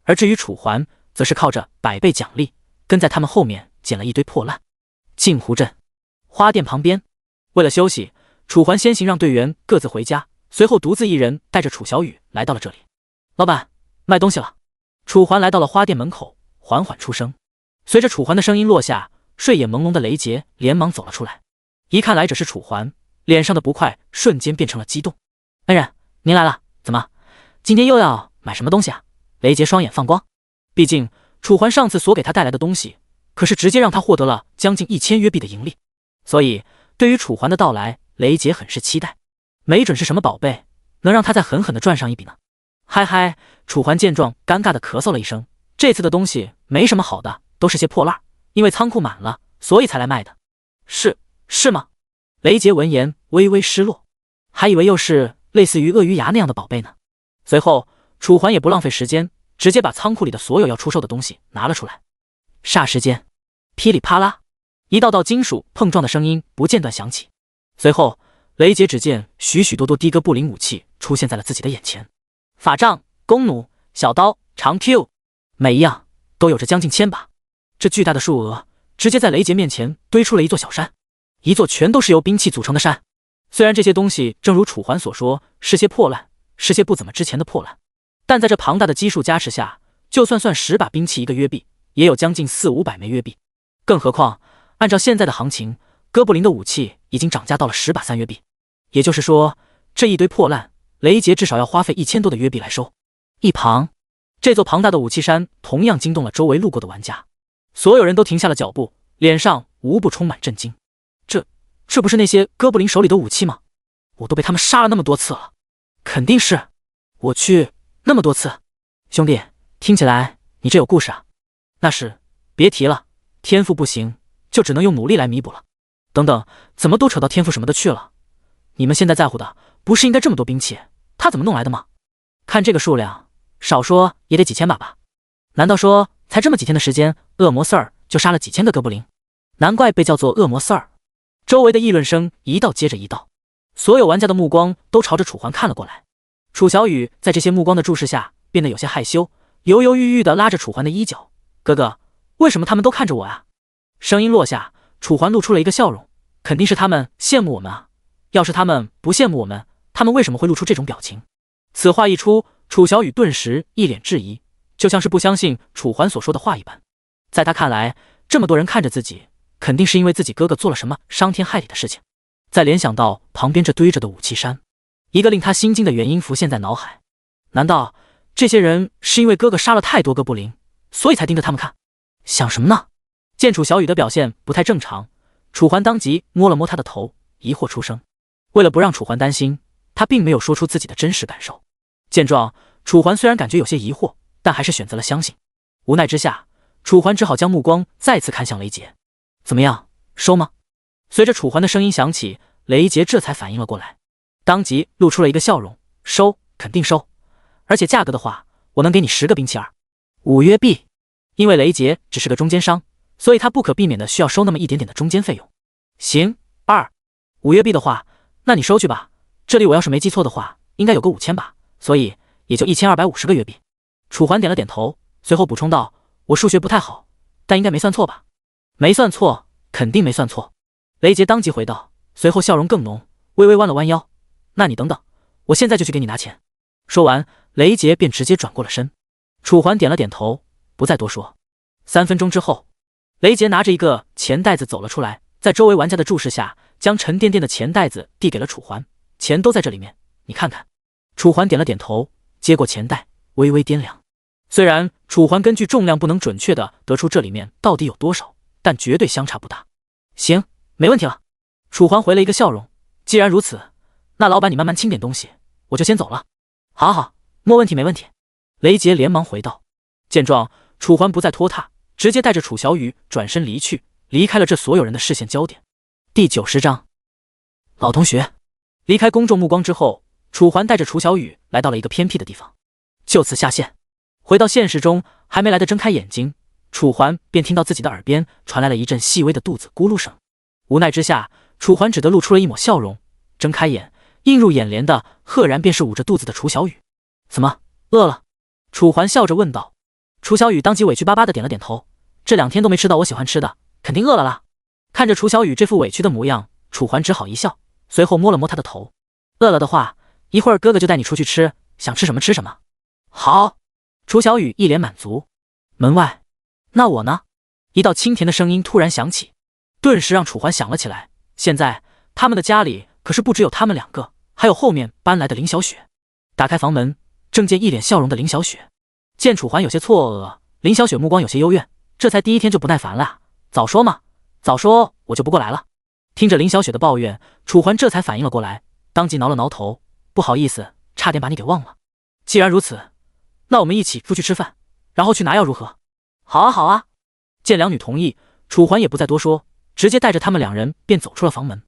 而至于楚环，则是靠着100倍奖励，跟在他们后面捡了一堆破烂。镜湖镇花店旁边，为了休息，楚环先行让队员各自回家，随后独自一人带着楚小雨来到了这里。老板，卖东西了。楚环来到了花店门口，缓缓出声。随着楚环的声音落下，睡眼朦胧的雷杰连忙走了出来。一看来者是楚环，脸上的不快瞬间变成了激动。恩人，您来了，怎么，今天又要买什么东西啊？雷杰双眼放光，毕竟楚环上次所给他带来的东西，可是直接让他获得了将近1000约币的盈利，所以对于楚环的到来，雷杰很是期待，没准是什么宝贝，能让他再狠狠地赚上一笔呢。嗨嗨，楚环见状，尴尬地咳嗽了一声，这次的东西没什么好的，都是些破烂，因为仓库满了，所以才来卖的。是吗？雷杰闻言微微失落，还以为又是类似于鳄鱼牙那样的宝贝呢。随后，楚环也不浪费时间，直接把仓库里的所有要出售的东西拿了出来。霎时间，噼里啪啦，一道道金属碰撞的声音不间断响起。随后，雷杰只见许许多多的哥布林武器出现在了自己的眼前，法杖、弓弩、小刀、长 Q， 每一样都有着将近1000把。这巨大的数额直接在雷杰面前堆出了一座小山，一座全都是由兵器组成的山。虽然这些东西正如楚环所说，是些破烂，是些不怎么值钱的破烂，但在这庞大的基数加持下，就算10把兵器1个约币，也有将近400-500枚约币。更何况，按照现在的行情，哥布林的武器已经涨价到了10把3约币，也就是说，这一堆破烂，雷杰至少要花费1000多的约币来收。一旁，这座庞大的武器山同样惊动了周围路过的玩家，所有人都停下了脚步，脸上无不充满震惊。这不是那些哥布林手里的武器吗？我都被他们杀了那么多次了，肯定是。我去，那么多次，兄弟，听起来你这有故事啊。那是，别提了，天赋不行，就只能用努力来弥补了。等等，怎么都扯到天赋什么的去了？你们现在在乎的不是应该这么多兵器，他怎么弄来的吗？看这个数量，少说也得几千把吧？难道说才这么几天的时间，恶魔四儿就杀了几千个哥布林？难怪被叫做恶魔四儿。周围的议论声一道接着一道，所有玩家的目光都朝着楚环看了过来。楚小雨在这些目光的注视下变得有些害羞，犹犹豫豫地拉着楚环的衣角。哥哥，为什么他们都看着我啊？声音落下，楚环露出了一个笑容，肯定是他们羡慕我们啊。要是他们不羡慕我们，他们为什么会露出这种表情？此话一出，楚小雨顿时一脸质疑，就像是不相信楚环所说的话一般。在他看来，这么多人看着自己，肯定是因为自己哥哥做了什么伤天害理的事情。再联想到旁边这堆着的武器山，一个令他心惊的原因浮现在脑海。难道这些人是因为哥哥杀了太多哥布林，所以才盯着他们看？想什么呢？见楚小雨的表现不太正常，楚环当即摸了摸他的头，疑惑出声。为了不让楚环担心，他并没有说出自己的真实感受。见状，楚环虽然感觉有些疑惑，但还是选择了相信。无奈之下，楚环只好将目光再次看向雷杰。怎么样，收吗？随着楚环的声音响起，雷杰这才反应了过来，当即露出了一个笑容。收，肯定收，而且价格的话，我能给你10个兵器儿，5约币。因为雷杰只是个中间商，所以他不可避免的需要收那么一点点的中间费用。行，5约币的话，那你收去吧。这里我要是没记错的话，应该有个5000吧，所以也就1250个约币。楚环点了点头，随后补充道：“我数学不太好，但应该没算错吧？”没算错，肯定没算错。雷杰当即回道，随后笑容更浓，微微弯了弯腰：“那你等等，我现在就去给你拿钱。”说完，雷杰便直接转过了身。楚环点了点头，不再多说。3分钟之后，雷杰拿着一个钱袋子走了出来，在周围玩家的注视下，将沉甸甸的钱袋子递给了楚环。钱都在这里面，你看看。楚环点了点头，接过钱袋，微微掂量。虽然楚环根据重量不能准确的得出这里面到底有多少，但绝对相差不大。行，没问题了。楚环回了一个笑容。既然如此，那老板你慢慢清点东西，我就先走了。好好，没问题没问题。雷杰连忙回道。见状，楚环不再拖沓，直接带着楚小雨转身离去，离开了这所有人的视线焦点。第90章，老同学。离开公众目光之后，楚环带着楚小雨来到了一个偏僻的地方，就此下线。回到现实中，还没来得睁开眼睛，楚环便听到自己的耳边传来了一阵细微的肚子咕噜声。无奈之下，楚环只得露出了一抹笑容，睁开眼，映入眼帘的赫然便是捂着肚子的楚小雨。怎么，饿了？楚环笑着问道。楚小雨当即委屈巴巴的点了点头，这2天都没吃到我喜欢吃的，肯定饿了啦。看着楚小雨这副委屈的模样，楚环只好一笑，随后摸了摸他的头。饿了的话，一会儿哥哥就带你出去吃，想吃什么吃什么。好。楚小雨一脸满足。门外，那我呢？一道清甜的声音突然响起，顿时让楚环想了起来。现在他们的家里可是不只有他们2个，还有后面搬来的林小雪。打开房门，正见一脸笑容的林小雪。见楚环有些错愕，林小雪目光有些幽怨，这才第1天就不耐烦了啊，早说嘛，早说我就不过来了。听着林小雪的抱怨，楚环这才反应了过来，当即挠了挠头，不好意思，差点把你给忘了。既然如此，那我们一起出去吃饭，然后去拿药如何？好啊好啊。见两女同意，楚环也不再多说，直接带着他们2人便走出了房门。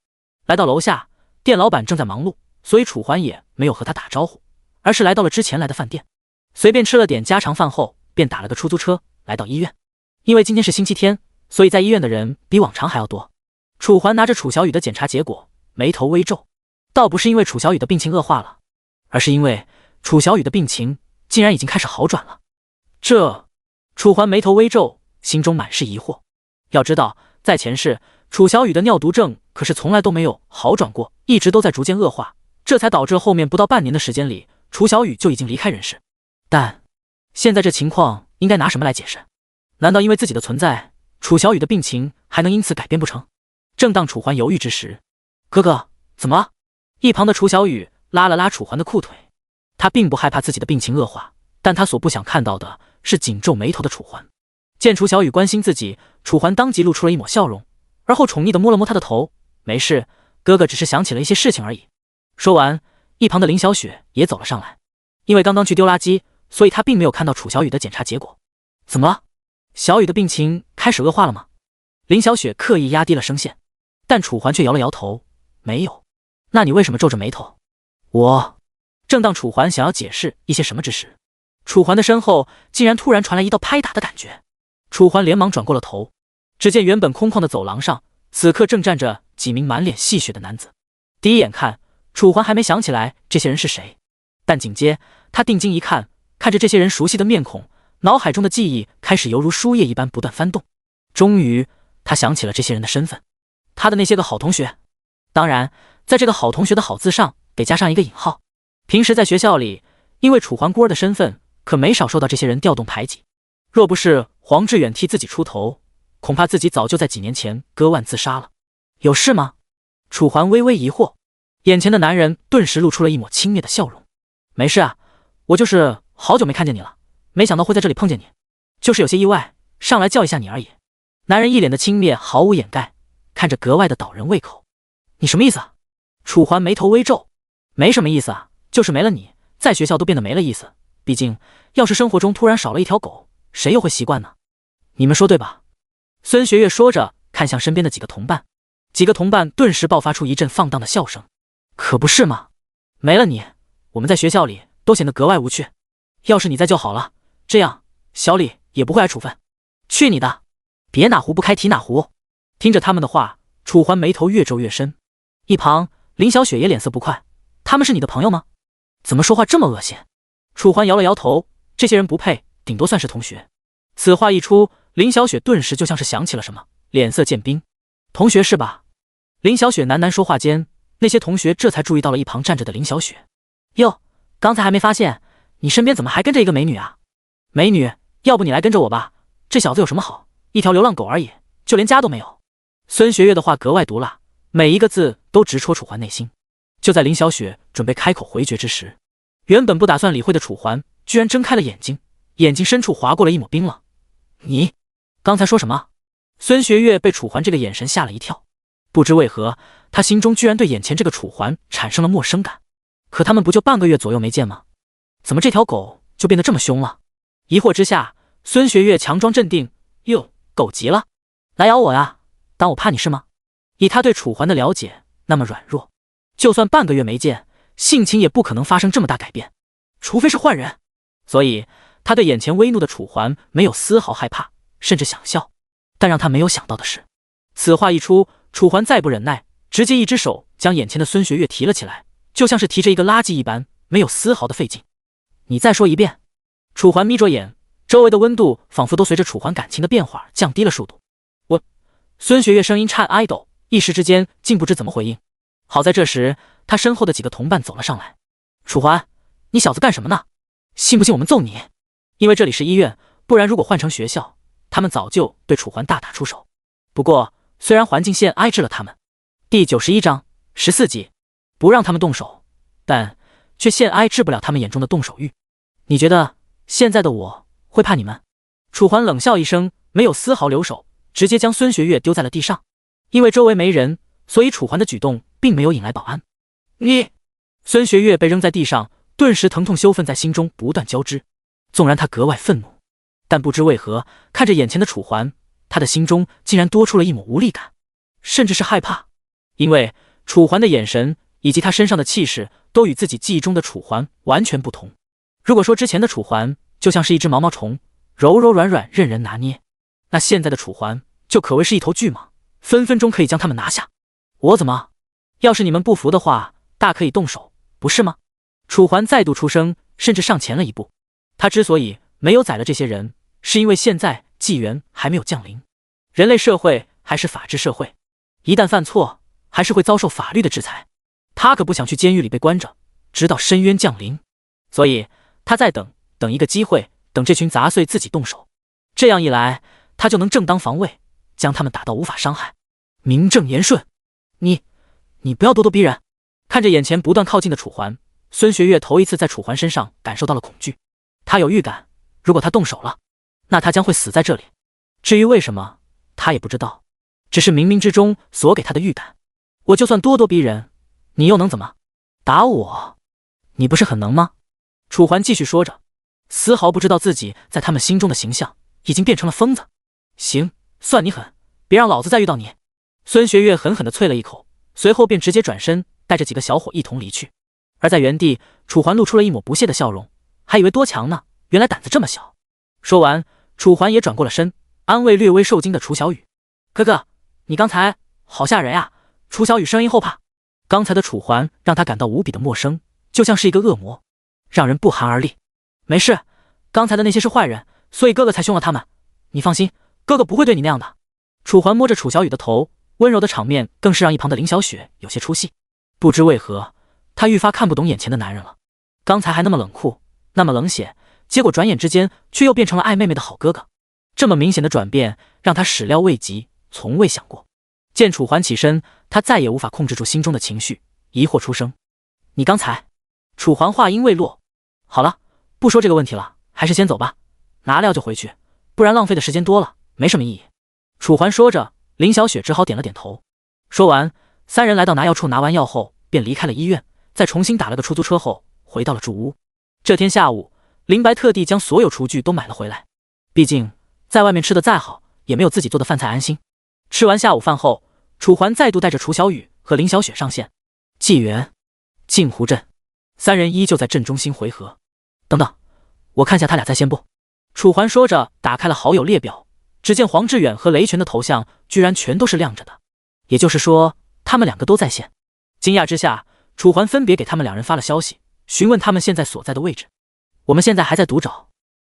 来到楼下，店老板正在忙碌，所以楚环也没有和他打招呼，而是来到了之前来的饭店，随便吃了点家常饭后，便打了个出租车来到医院。因为今天是星期天，所以在医院的人比往常还要多。楚环拿着楚小雨的检查结果，眉头微皱，倒不是因为楚小雨的病情恶化了，而是因为楚小雨的病情竟然已经开始好转了。楚环眉头微皱，心中满是疑惑。要知道，在前世，楚小雨的尿毒症可是从来都没有好转过，一直都在逐渐恶化，这才导致后面不到半年的时间里，楚小雨就已经离开人世。但现在这情况应该拿什么来解释？难道因为自己的存在，楚小雨的病情还能因此改变不成？正当楚环犹豫之时，哥哥，怎么了？一旁的楚小雨拉了拉楚环的裤腿。他并不害怕自己的病情恶化，但他所不想看到的是紧皱眉头的楚环。见楚小雨关心自己，楚环当即露出了一抹笑容，而后宠溺地摸了摸他的头。没事，哥哥只是想起了一些事情而已。说完，一旁的林小雪也走了上来。因为刚刚去丢垃圾，所以他并没有看到楚小雨的检查结果。怎么了？小雨的病情开始恶化了吗？林小雪刻意压低了声线，但楚环却摇了摇头，没有。那你为什么皱着眉头？正当楚环想要解释一些什么之时，楚环的身后竟然突然传来一道拍打的感觉。楚环连忙转过了头，只见原本空旷的走廊上，此刻正站着几名满脸戏谑的男子。第一眼看，楚环还没想起来这些人是谁，但紧接他定睛一看，看着这些人熟悉的面孔，脑海中的记忆开始犹如书页一般不断翻动。终于，他想起了这些人的身份，他的那些个好同学。当然，在这个好同学的好字上得加上一个引号。平时在学校里，因为楚环孤儿的身份，可没少受到这些人调动排挤。若不是黄志远替自己出头，恐怕自己早就在几年前割腕自杀了。有事吗？楚环微微疑惑，眼前的男人顿时露出了一抹轻蔑的笑容。没事啊，我就是好久没看见你了，没想到会在这里碰见你，就是有些意外，上来叫一下你而已。男人一脸的轻蔑毫无掩盖，看着格外的倒人胃口。你什么意思啊？楚环眉头微皱。没什么意思啊，就是没了你，在学校都变得没了意思。毕竟，要是生活中突然少了一条狗，谁又会习惯呢？你们说对吧？孙学月说着，看向身边的几个同伴，几个同伴顿时爆发出一阵放荡的笑声。可不是吗？没了你，我们在学校里都显得格外无趣。要是你在就好了，这样小李也不会挨处分。去你的！别哪壶不开提哪壶。听着他们的话，楚环眉头越皱越深。一旁林小雪也脸色不快，他们是你的朋友吗？怎么说话这么恶心？楚环摇了摇头，这些人不配，顶多算是同学。此话一出，林小雪顿时就像是想起了什么，脸色渐冰。同学是吧？林小雪喃喃说话间，那些同学这才注意到了一旁站着的林小雪。哟，刚才还没发现，你身边怎么还跟着一个美女啊？美女，要不你来跟着我吧，这小子有什么好，一条流浪狗而已，就连家都没有。孙学月的话格外毒辣，每一个字都直戳楚环内心。就在林小雪准备开口回绝之时，原本不打算理会的楚环居然睁开了眼睛，眼睛深处划过了一抹冰冷。你刚才说什么？孙学月被楚环这个眼神吓了一跳，不知为何，他心中居然对眼前这个楚环产生了陌生感。可他们不就半个月左右没见吗？怎么这条狗就变得这么凶了？疑惑之下，孙学月强装镇定，哟，狗急了，来咬我呀，当我怕你是吗？以他对楚环的了解，那么软弱，就算半个月没见，性情也不可能发生这么大改变，除非是换人。所以他对眼前微怒的楚环没有丝毫害怕，甚至想笑。但让他没有想到的是，此话一出，楚环再不忍耐，直接一只手将眼前的孙学月提了起来，就像是提着一个垃圾一般，没有丝毫的费劲。你再说一遍。楚环眯着眼，周围的温度仿佛都随着楚环感情的变化降低了数度。我……孙学月声音颤哀抖，一时之间竟不知怎么回应。好在这时，他身后的几个同伴走了上来。楚环，你小子干什么呢？信不信我们揍你？因为这里是医院，不然如果换成学校，他们早就对楚环大打出手。不过，虽然环境线挨制了他们，第91章14集，不让他们动手，但却限挨制不了他们眼中的动手欲。你觉得现在的我会怕你们？楚环冷笑一声，没有丝毫留手，直接将孙学月丢在了地上。因为周围没人，所以楚环的举动并没有引来保安。你……孙学月被扔在地上，顿时疼痛羞愤在心中不断交织。纵然他格外愤怒，但不知为何，看着眼前的楚环，他的心中竟然多出了一抹无力感，甚至是害怕。因为楚环的眼神以及他身上的气势都与自己记忆中的楚环完全不同。如果说之前的楚环就像是一只毛毛虫，柔柔软软任人拿捏，那现在的楚环就可谓是一头巨蟒，分分钟可以将他们拿下。我怎么？要是你们不服的话，大可以动手，不是吗？楚环再度出声，甚至上前了一步。他之所以没有宰了这些人，是因为现在纪元还没有降临。人类社会还是法治社会，一旦犯错，还是会遭受法律的制裁。他可不想去监狱里被关着，直到深渊降临。所以他在等一个机会，等这群杂碎自己动手。这样一来，他就能正当防卫，将他们打到无法伤害，名正言顺。你不要咄咄逼人。看着眼前不断靠近的楚环，孙学月头一次在楚环身上感受到了恐惧。他有预感，如果他动手了，那他将会死在这里。至于为什么，他也不知道，只是冥冥之中所给他的预感。我就算咄咄逼人，你又能怎么？打我？你不是很能吗？楚环继续说着，丝毫不知道自己在他们心中的形象已经变成了疯子。行，算你狠，别让老子再遇到你。孙学月狠狠地啐了一口，随后便直接转身带着几个小伙一同离去。而在原地，楚环露出了一抹不屑的笑容，还以为多强呢，原来胆子这么小。说完，楚环也转过了身，安慰略微受惊的楚小雨。哥哥，你刚才好吓人呀。楚小雨声音后怕，刚才的楚环让他感到无比的陌生，就像是一个恶魔，让人不寒而栗。没事，刚才的那些是坏人，所以哥哥才凶了他们。你放心，哥哥不会对你那样的。楚环摸着楚小雨的头，温柔的场面更是让一旁的林小雪有些出戏。不知为何，他愈发看不懂眼前的男人了。刚才还那么冷酷，那么冷血，结果转眼之间却又变成了爱妹妹的好哥哥。这么明显的转变让他始料未及，从未想过。见楚环起身，他再也无法控制住心中的情绪，疑惑出声：“你刚才……”楚环话音未落：“好了，不说这个问题了，还是先走吧，拿了药就回去，不然浪费的时间多了，没什么意义。”楚环说着，林小雪只好点了点头。说完，三人来到拿药处，拿完药后便离开了医院，再重新打了个出租车后回到了住屋。这天下午，林白特地将所有厨具都买了回来，毕竟在外面吃的再好，也没有自己做的饭菜安心。吃完下午饭后，楚环再度带着楚小雨和林小雪上线。纪元，镜湖镇，三人依旧在镇中心回合。等等，我看下他俩在线不？楚环说着，打开了好友列表，只见黄志远和雷泉的头像居然全都是亮着的，也就是说，他们两个都在线。惊讶之下，楚环分别给他们两人发了消息，询问他们现在所在的位置。我们现在还在独找。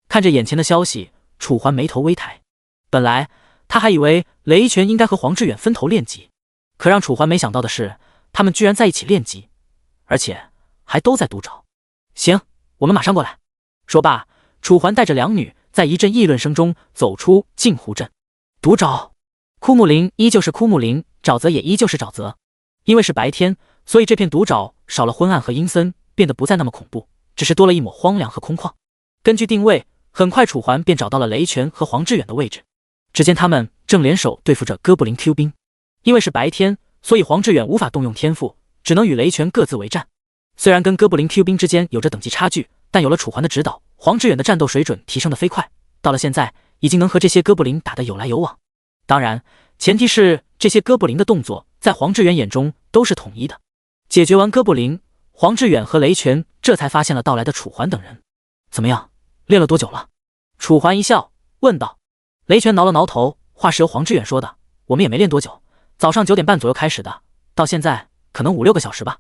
看着眼前的消息，楚环眉头微抬。本来他还以为雷泉应该和黄志远分头练级，可让楚环没想到的是，他们居然在一起练级，而且还都在独找。行，我们马上过来。说罢，楚环带着两女在一阵议论声中走出镜湖镇。独找，枯木林依旧是枯木林，沼泽也依旧是沼泽。因为是白天，所以这片独沼少了昏暗和阴森，变得不再那么恐怖，只是多了一抹荒凉和空旷。根据定位，很快楚环便找到了雷泉和黄志远的位置。只见他们正联手对付着哥布林 Q 兵。因为是白天，所以黄志远无法动用天赋，只能与雷泉各自为战。虽然跟哥布林 Q 兵之间有着等级差距，但有了楚环的指导，黄志远的战斗水准提升得飞快，到了现在已经能和这些哥布林打得有来有往。当然，前提是这些哥布林的动作在黄志远眼中都是统一的。解决完哥布林，黄志远和雷泉这才发现了到来的楚环等人。怎么样，练了多久了？楚环一笑问道。雷泉挠了挠头，话是由黄志远说的，我们也没练多久，早上9点半左右开始的，到现在可能5-6个小时吧。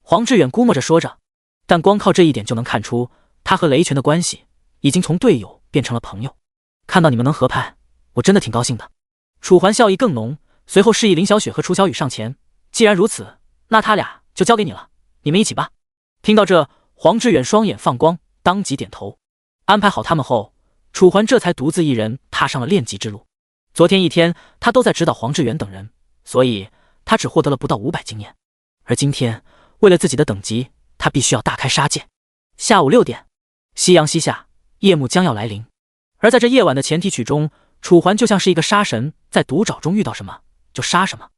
黄志远估摸着说着，但光靠这一点就能看出他和雷泉的关系已经从队友变成了朋友。看到你们能合拍，我真的挺高兴的。楚环笑意更浓，随后示意林小雪和楚小雨上前，既然如此，那他俩就交给你了，你们一起吧。听到这，黄志远双眼放光，当即点头。安排好他们后，楚环这才独自一人踏上了练级之路。昨天一天，他都在指导黄志远等人，所以他只获得了不到500经验。而今天，为了自己的等级，他必须要大开杀戒。下午6点，夕阳西下，夜幕将要来临。而在这夜晚的前提曲中，楚环就像是一个杀神，在独沼中遇到什么就杀什么，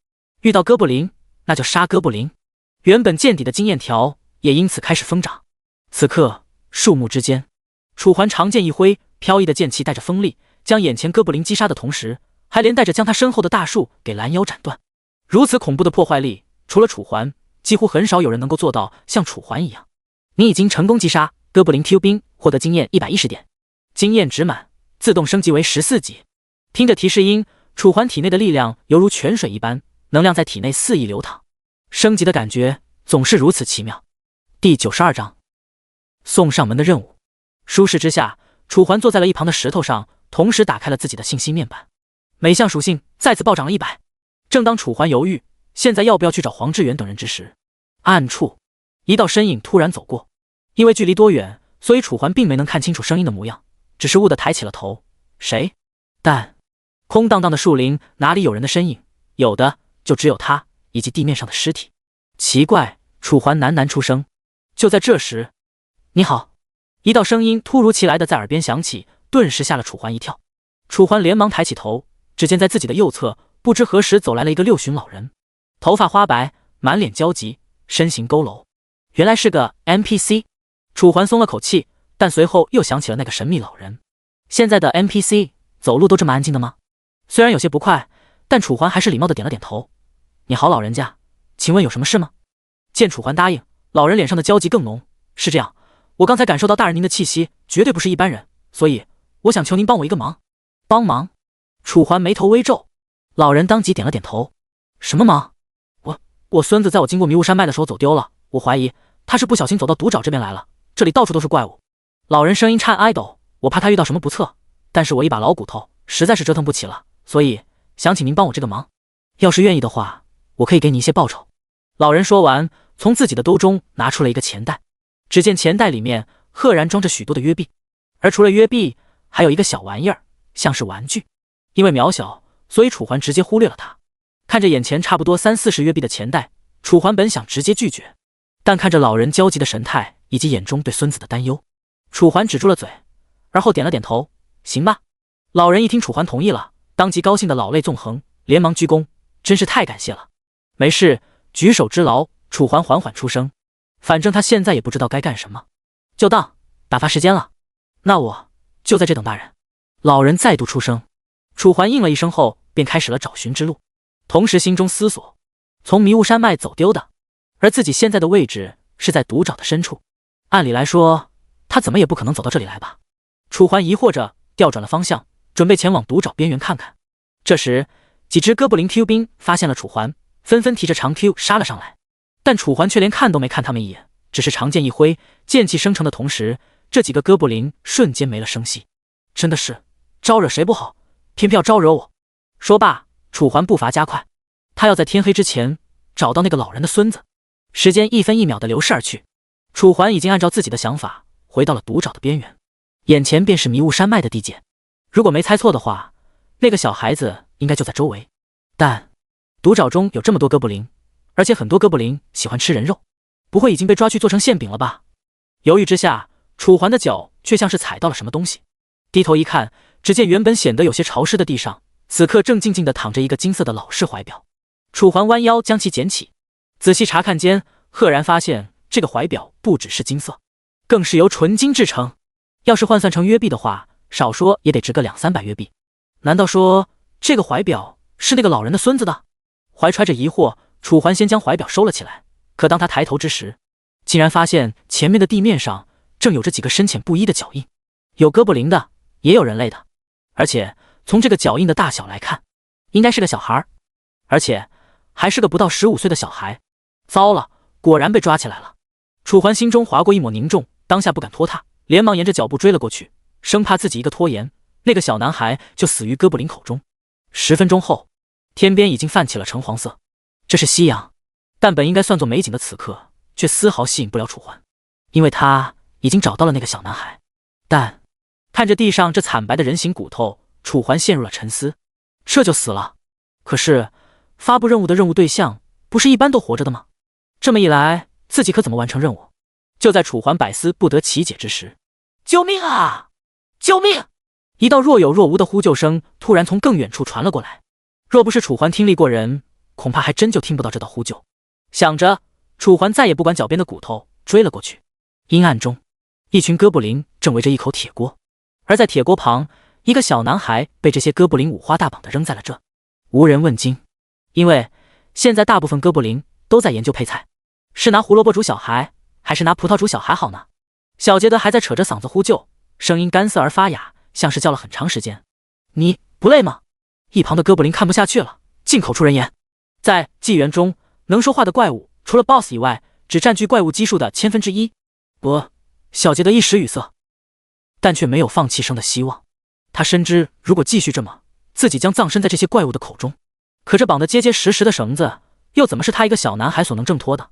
遇到哥布林那就杀哥布林。原本见底的经验条也因此开始疯长。此刻树木之间，楚环长剑一挥，飘逸的剑气带着锋利，将眼前哥布林击杀的同时，还连带着将他身后的大树给拦腰斩断。如此恐怖的破坏力，除了楚环，几乎很少有人能够做到像楚环一样。你已经成功击杀哥布林 Q 兵，获得经验110点，经验值满，自动升级为14级。听着提示音，楚环体内的力量犹如泉水一般，能量在体内肆意流淌。升级的感觉总是如此奇妙。第92章，送上门的任务。舒适之下，楚环坐在了一旁的石头上，同时打开了自己的信息面板，每项属性再次暴涨了100。正当楚环犹豫现在要不要去找黄志远等人之时，暗处一道身影突然走过。因为距离多远，所以楚环并没能看清楚声音的模样，只是兀地抬起了头。谁？但空荡荡的树林哪里有人的身影？有的就只有他以及地面上的尸体。奇怪，楚环喃喃出声。就在这时，你好！一道声音突如其来的在耳边响起，顿时吓了楚环一跳。楚环连忙抬起头，只见在自己的右侧，不知何时走来了一个6旬老人，头发花白，满脸焦急，身形佝偻。原来是个 NPC。楚环松了口气，但随后又想起了那个神秘老人。现在的 NPC 走路都这么安静的吗？虽然有些不快，但楚环还是礼貌的点了点头。你好，老人家，请问有什么事吗？见楚环答应，老人脸上的焦急更浓。是这样，我刚才感受到大人您的气息绝对不是一般人，所以我想求您帮我一个忙。帮忙？楚环眉头微皱。老人当即点了点头。什么忙？我孙子在我经过迷雾山脉的时候走丢了，我怀疑他是不小心走到独沼这边来了，这里到处都是怪物。老人声音颤哀抖，我怕他遇到什么不测，但是我一把老骨头实在是折腾不起了，所以想请您帮我这个忙。要是愿意的话，我可以给你一些报酬。老人说完，从自己的兜中拿出了一个钱袋。只见钱袋里面赫然装着许多的约币，而除了约币，还有一个小玩意儿，像是玩具。因为渺小，所以楚环直接忽略了它。看着眼前差不多30-40约币的钱袋，楚环本想直接拒绝，但看着老人焦急的神态以及眼中对孙子的担忧，楚环止住了嘴，而后点了点头，行吧。老人一听楚环同意了，当即高兴的老泪纵横，连忙鞠躬，真是太感谢了。没事，举手之劳。楚环缓缓出声，反正他现在也不知道该干什么，就当打发时间了。那我就在这等大人。老人再度出声，楚环应了一声后，便开始了找寻之路，同时心中思索，从迷雾山脉走丢的，而自己现在的位置是在毒沼的深处，按理来说他怎么也不可能走到这里来吧。楚环疑惑着调转了方向，准备前往毒沼边缘看看。这时几只哥布林 Q 兵发现了楚环，纷纷提着长 Q 杀了上来，但楚环却连看都没看他们一眼，只是长剑一挥，剑气生成的同时，这几个哥布林瞬间没了声息。真的是招惹谁不好，偏偏要招惹我。说罢，楚环步伐加快，他要在天黑之前找到那个老人的孙子。时间一分一秒的流逝而去，楚环已经按照自己的想法回到了毒沼的边缘，眼前便是迷雾山脉的地界。如果没猜错的话，那个小孩子应该就在周围。但毒沼中有这么多哥布林，而且很多哥布林喜欢吃人肉，不会已经被抓去做成馅饼了吧？犹豫之下，楚环的脚却像是踩到了什么东西，低头一看，只见原本显得有些潮湿的地上，此刻正静静地躺着一个金色的老式怀表。楚环弯腰将其捡起，仔细查看间，赫然发现这个怀表不只是金色，更是由纯金制成。要是换算成约币的话，少说也得值个200-300约币。难道说这个怀表是那个老人的孙子的？怀揣着疑惑，楚环先将怀表收了起来。可当他抬头之时，竟然发现前面的地面上正有着几个深浅不一的脚印，有哥布林的，也有人类的，而且从这个脚印的大小来看，应该是个小孩，而且还是个不到15岁的小孩。糟了，果然被抓起来了。楚环心中划过一抹凝重，当下不敢拖沓，连忙沿着脚步追了过去，生怕自己一个拖延，那个小男孩就死于哥布林口中。10分钟后，天边已经泛起了橙黄色，这是夕阳，但本应该算作美景的此刻，却丝毫吸引不了楚环，因为他已经找到了那个小男孩。但看着地上这惨白的人形骨头，楚环陷入了沉思，这就死了？可是发布任务的任务对象不是一般都活着的吗？这么一来，自己可怎么完成任务？就在楚环百思不得其解之时，救命啊！救命！一道若有若无的呼救声突然从更远处传了过来，若不是楚环听力过人，恐怕还真就听不到这道呼救。想着，楚环再也不管脚边的骨头，追了过去。阴暗中，一群哥布林正围着一口铁锅，而在铁锅旁，一个小男孩被这些哥布林五花大绑的扔在了这，无人问津。因为现在大部分哥布林都在研究配菜，是拿胡萝卜煮小孩，还是拿葡萄煮小孩好呢？小杰德还在扯着嗓子呼救，声音干涩而发哑，像是叫了很长时间。你不累吗？一旁的哥布林看不下去了，进口出人言。在纪元中，能说话的怪物除了 BOSS 以外，只占据怪物基数的1/1000。不，小杰德一时语塞，但却没有放弃生的希望。他深知，如果继续这么，自己将葬身在这些怪物的口中。可这绑得结结实实的绳子，又怎么是他一个小男孩所能挣脱的？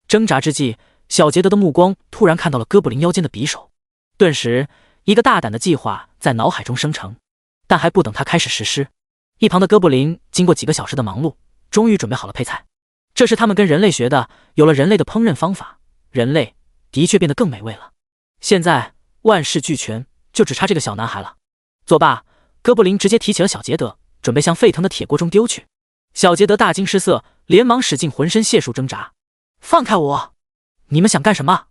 挣扎之际，小杰德的目光突然看到了哥布林腰间的匕首，顿时一个大胆的计划在脑海中生成。但还不等他开始实施，一旁的哥布林经过几个小时的忙碌，终于准备好了配菜。这是他们跟人类学的，有了人类的烹饪方法，人类的确变得更美味了。现在万事俱全，就只差这个小男孩了。作罢，哥布林直接提起了小杰德，准备向沸腾的铁锅中丢去。小杰德大惊失色，连忙使尽浑身解数挣扎。放开我！你们想干什么？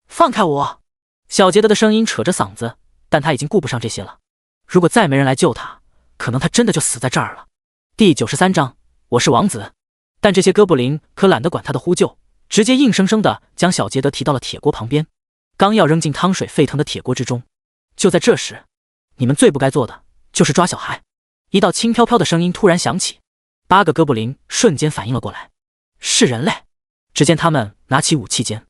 放开我！小杰德的声音扯着嗓子，但他已经顾不上这些了。如果再没人来救他，可能他真的就死在这儿了。第93章，我是王子。但这些哥布林可懒得管他的呼救，直接硬生生的将小杰德提到了铁锅旁边，刚要扔进汤水沸腾的铁锅之中。就在这时，你们最不该做的就是抓小孩。一道轻飘飘的声音突然响起，8个哥布林瞬间反应了过来，是人类。只见他们拿起武器间，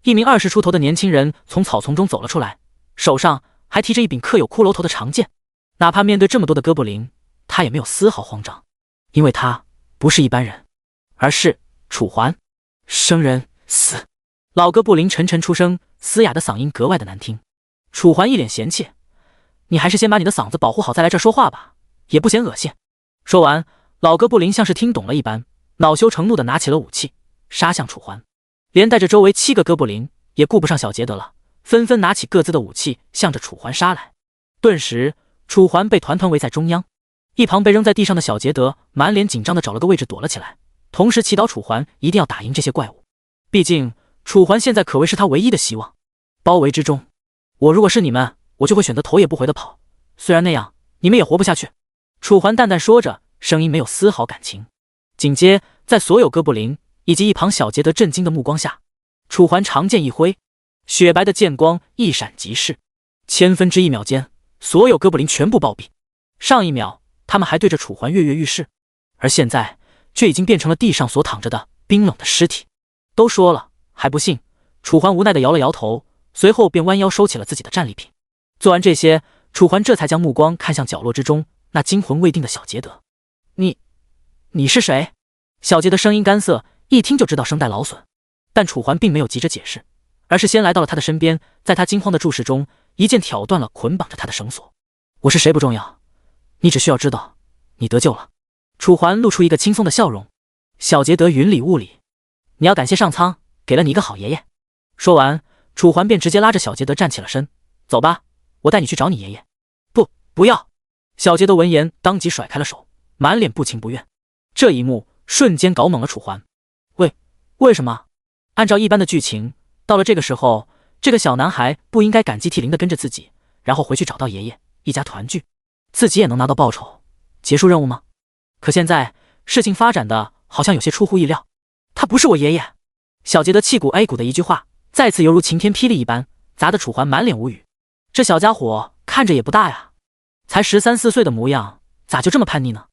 一名20出头的年轻人从草丛中走了出来，手上还提着一柄刻有骷髅头的长剑。哪怕面对这么多的哥布林，他也没有丝毫慌张，因为他不是一般人，而是楚环。生人死！老哥布林沉沉出声，嘶哑的嗓音格外的难听。楚环一脸嫌弃：“你还是先把你的嗓子保护好再来这说话吧，也不嫌恶心。”说完，老哥布林像是听懂了一般，恼羞成怒的拿起了武器，杀向楚环，连带着周围7个哥布林也顾不上小杰德了，纷纷拿起各自的武器向着楚环杀来。顿时，楚环被团团围在中央，一旁被扔在地上的小杰德满脸紧张的找了个位置躲了起来，同时祈祷楚环一定要打赢这些怪物，毕竟楚环现在可谓是他唯一的希望。包围之中，我如果是你们，我就会选择头也不回的跑，虽然那样你们也活不下去。楚环淡淡说着，声音没有丝毫感情。紧接在所有哥布林以及一旁小杰德震惊的目光下，楚环长剑一挥，雪白的剑光一闪即逝，千分之一秒间，所有哥布林全部暴毙。上一秒他们还对着楚环跃跃欲试，而现在却已经变成了地上所躺着的冰冷的尸体。都说了还不信？楚环无奈的摇了摇头，随后便弯腰收起了自己的战利品。做完这些，楚环这才将目光看向角落之中那惊魂未定的小杰德。你是谁？小杰德声音干涩，一听就知道声带劳损。但楚环并没有急着解释，而是先来到了他的身边，在他惊慌的注视中，一剑挑断了捆绑着他的绳索。我是谁不重要，你只需要知道你得救了。楚环露出一个轻松的笑容。小杰德云里雾里，你要感谢上苍给了你一个好爷爷。说完，楚环便直接拉着小杰德站起了身。走吧，我带你去找你爷爷。不要！小杰德闻言当即甩开了手，满脸不情不愿。这一幕瞬间搞懵了楚环。为什么？按照一般的剧情，到了这个时候，这个小男孩不应该感激涕零的跟着自己，然后回去找到爷爷，一家团聚，自己也能拿到报酬，结束任务吗？可现在事情发展的好像有些出乎意料。他不是我爷爷！小杰德气鼓 A 鼓的一句话，再次犹如晴天霹雳一般，砸得楚环满脸无语。这小家伙看着也不大呀，才13、14岁的模样，咋就这么叛逆呢？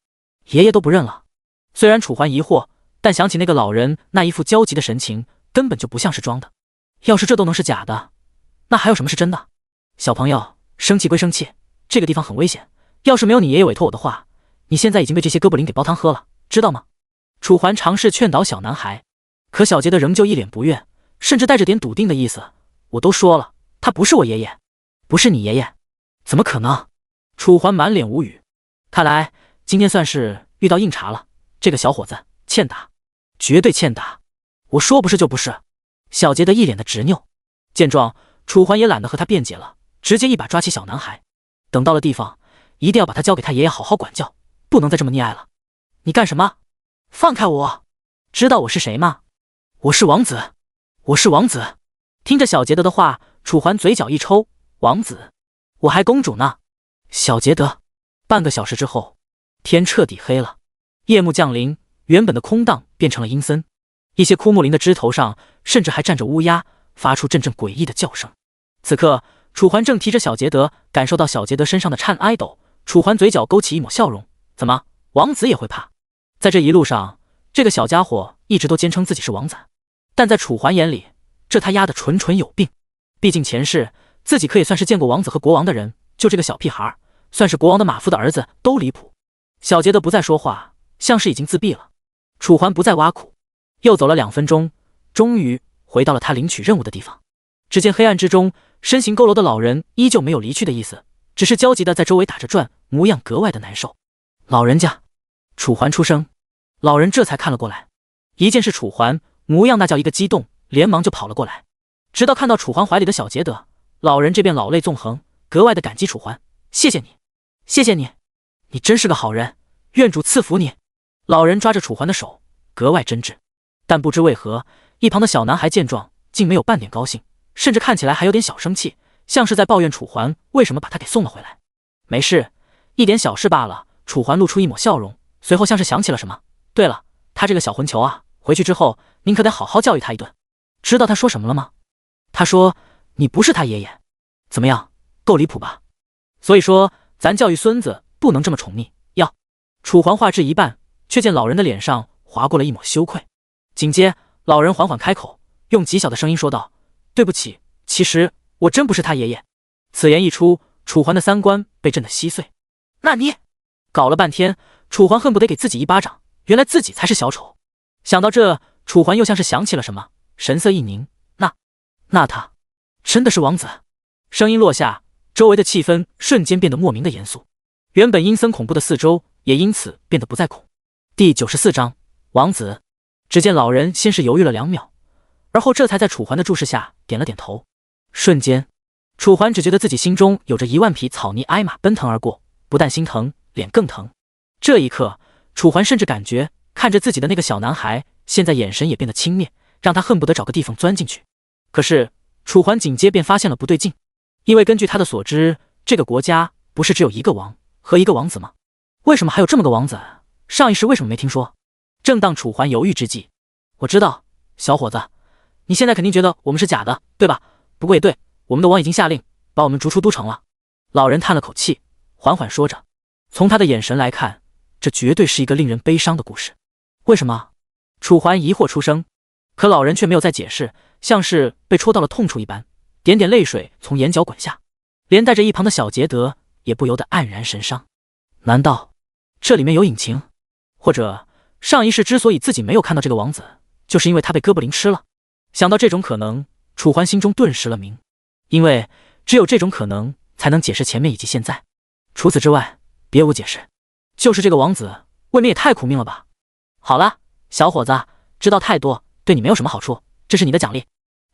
爷爷都不认了。虽然楚环疑惑，但想起那个老人那一副焦急的神情，根本就不像是装的。要是这都能是假的，那还有什么是真的？小朋友，生气归生气，这个地方很危险。要是没有你爷爷委托我的话，你现在已经被这些哥布林给煲汤喝了，知道吗？楚环尝试劝导小男孩，可小杰德仍旧一脸不悦，甚至带着点笃定的意思。我都说了，他不是我爷爷，不是你爷爷，怎么可能？楚环满脸无语，看来今天算是遇到硬茬了。这个小伙子欠打，绝对欠打！我说不是就不是。小杰德一脸的执拗。见状，楚环也懒得和他辩解了，直接一把抓起小男孩。等到了地方，一定要把他交给他爷爷好好管教，不能再这么溺爱了。你干什么？放开我！知道我是谁吗？我是王子，我是王子。听着小杰德的话，楚环嘴角一抽，王子？我还公主呢。小杰德。半个小时之后，天彻底黑了。夜幕降临，原本的空荡变成了阴森，一些枯木林的枝头上甚至还站着乌鸦，发出阵阵诡异的叫声。此刻，楚环正提着小杰德，感受到小杰德身上的颤哀抖，楚环嘴角勾起一抹笑容。怎么，王子也会怕？在这一路上，这个小家伙一直都坚称自己是王子，但在楚环眼里，这他丫的纯纯有病。毕竟前世自己可以算是见过王子和国王的人，就这个小屁孩，算是国王的马夫的儿子都离谱。小杰德不再说话，像是已经自闭了。楚环不再挖苦，又走了2分钟，终于回到了他领取任务的地方。只见黑暗之中，身形佝偻的老人依旧没有离去的意思，只是焦急的在周围打着转，模样格外的难受。老人家，楚环出声，老人这才看了过来，一见是楚环，模样那叫一个激动，连忙就跑了过来。直到看到楚环怀里的小杰德，老人这边老泪纵横，格外的感激楚环。谢谢你，谢谢你，你真是个好人，愿主赐福你。老人抓着楚环的手，格外真挚。但不知为何，一旁的小男孩见状，竟没有半点高兴，甚至看起来还有点小生气，像是在抱怨楚环为什么把他给送了回来。没事，一点小事罢了。楚环露出一抹笑容，随后像是想起了什么。对了，他这个小混球啊，回去之后您可得好好教育他一顿。知道他说什么了吗？他说你不是他爷爷。怎么样，够离谱吧？所以说咱教育孙子不能这么宠溺。要楚环话至一半，却见老人的脸上划过了一抹羞愧。紧接老人缓缓开口，用极小的声音说道，对不起，其实我真不是他爷爷。此言一出，楚环的三观被震得稀碎。那你搞了半天，楚环恨不得给自己一巴掌，原来自己才是小丑。想到这，楚环又像是想起了什么，神色一凝，那他真的是王子？声音落下，周围的气氛瞬间变得莫名的严肃，原本阴森恐怖的四周也因此变得不再恐。第94章，王子。只见老人先是犹豫了2秒，而后这才在楚环的注视下点了点头。瞬间，楚环只觉得自己心中有着10000匹草泥挨马奔腾而过，不但心疼，脸更疼。这一刻，楚环甚至感觉看着自己的那个小男孩，现在眼神也变得轻蔑，让他恨不得找个地方钻进去。可是楚环紧接便发现了不对劲，因为根据他的所知，这个国家不是只有1个王和1个王子吗？为什么还有这么个王子？上一世为什么没听说？正当楚环犹豫之际，我知道，小伙子，你现在肯定觉得我们是假的，对吧？不过也对，我们的王已经下令把我们逐出都城了。老人叹了口气，缓缓说着。从他的眼神来看，这绝对是一个令人悲伤的故事。为什么？楚环疑惑出声，可老人却没有再解释，像是被戳到了痛处一般，点点泪水从眼角滚下，连带着一旁的小杰德也不由得黯然神伤。难道这里面有隐情？或者上一世之所以自己没有看到这个王子，就是因为他被哥布林吃了？想到这种可能，楚环心中顿时了明，因为只有这种可能才能解释前面以及现在，除此之外别无解释。就是这个王子未免也太苦命了吧。好了，小伙子，知道太多对你没有什么好处，这是你的奖励。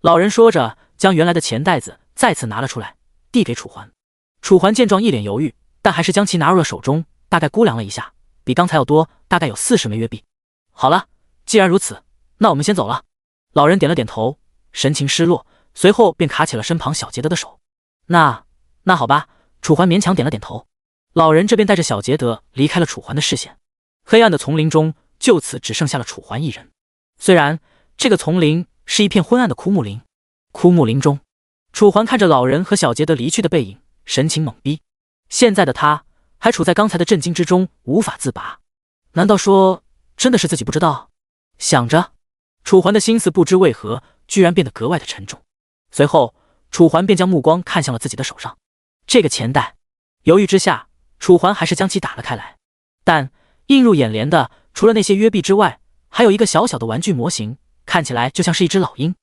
老人说着，将原来的钱袋子再次拿了出来，递给楚环。楚环见状一脸犹豫，但还是将其拿入了手中，大概估量了一下，比刚才要多，大概有40枚约币。好了，既然如此，那我们先走了。老人点了点头，神情失落，随后便卡起了身旁小杰德的手。那好吧，楚环勉强点了点头。老人这边带着小杰德离开了楚环的视线，黑暗的丛林中就此只剩下了楚环一人。虽然这个丛林是一片昏暗的枯木林，枯木林中，楚环看着老人和小杰德离去的背影，神情懵逼。现在的他还处在刚才的震惊之中，无法自拔。难道说真的是自己不知道？想着，楚环的心思不知为何居然变得格外的沉重。随后，楚环便将目光看向了自己的手上，这个钱袋。犹豫之下，楚环还是将其打了开来，但映入眼帘的除了那些约币之外，还有一个小小的玩具模型，看起来就像是一只老鹰。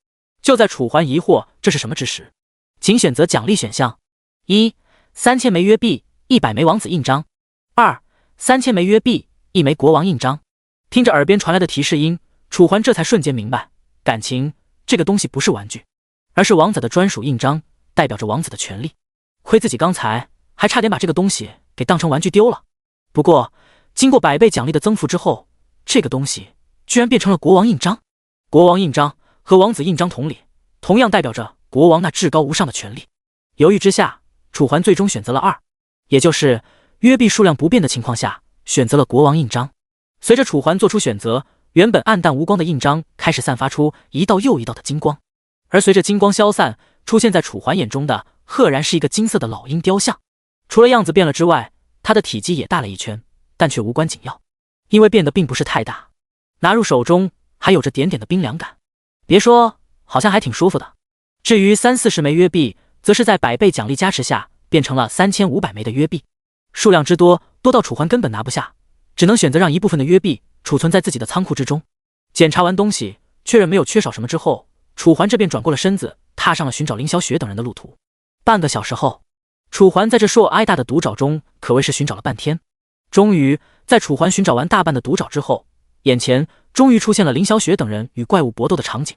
就在楚环疑惑这是什么之时，请选择奖励选项：1 3000枚约币，100枚王子印章；2 3000枚约币，1枚国王印章。听着耳边传来的提示音，楚环这才瞬间明白，感情这个东西不是玩具，而是王子的专属印章，代表着王子的权利。亏自己刚才还差点把这个东西给当成玩具丢了。不过经过100倍奖励的增幅之后，这个东西居然变成了国王印章。国王印章和王子印章同理，同样代表着国王那至高无上的权利。犹豫之下，楚环最终选择了2，也就是约币数量不变的情况下，选择了国王印章。随着楚环做出选择，原本暗淡无光的印章开始散发出一道又一道的金光，而随着金光消散，出现在楚环眼中的赫然是一个金色的老鹰雕像。除了样子变了之外，它的体积也大了一圈，但却无关紧要，因为变得并不是太大，拿入手中还有着点点的冰凉感。别说，好像还挺舒服的。至于30-40枚约币，则是在100倍奖励加持下变成了3500枚的约币，数量之多，多到楚环根本拿不下，只能选择让一部分的约币储存在自己的仓库之中。检查完东西，确认没有缺少什么之后，楚环这便转过了身子，踏上了寻找林小雪等人的路途。半个小时后，楚环在这硕挨大的毒爪中可谓是寻找了半天。终于在楚环寻找完大半的毒爪之后，眼前终于出现了林小雪等人与怪物搏斗的场景。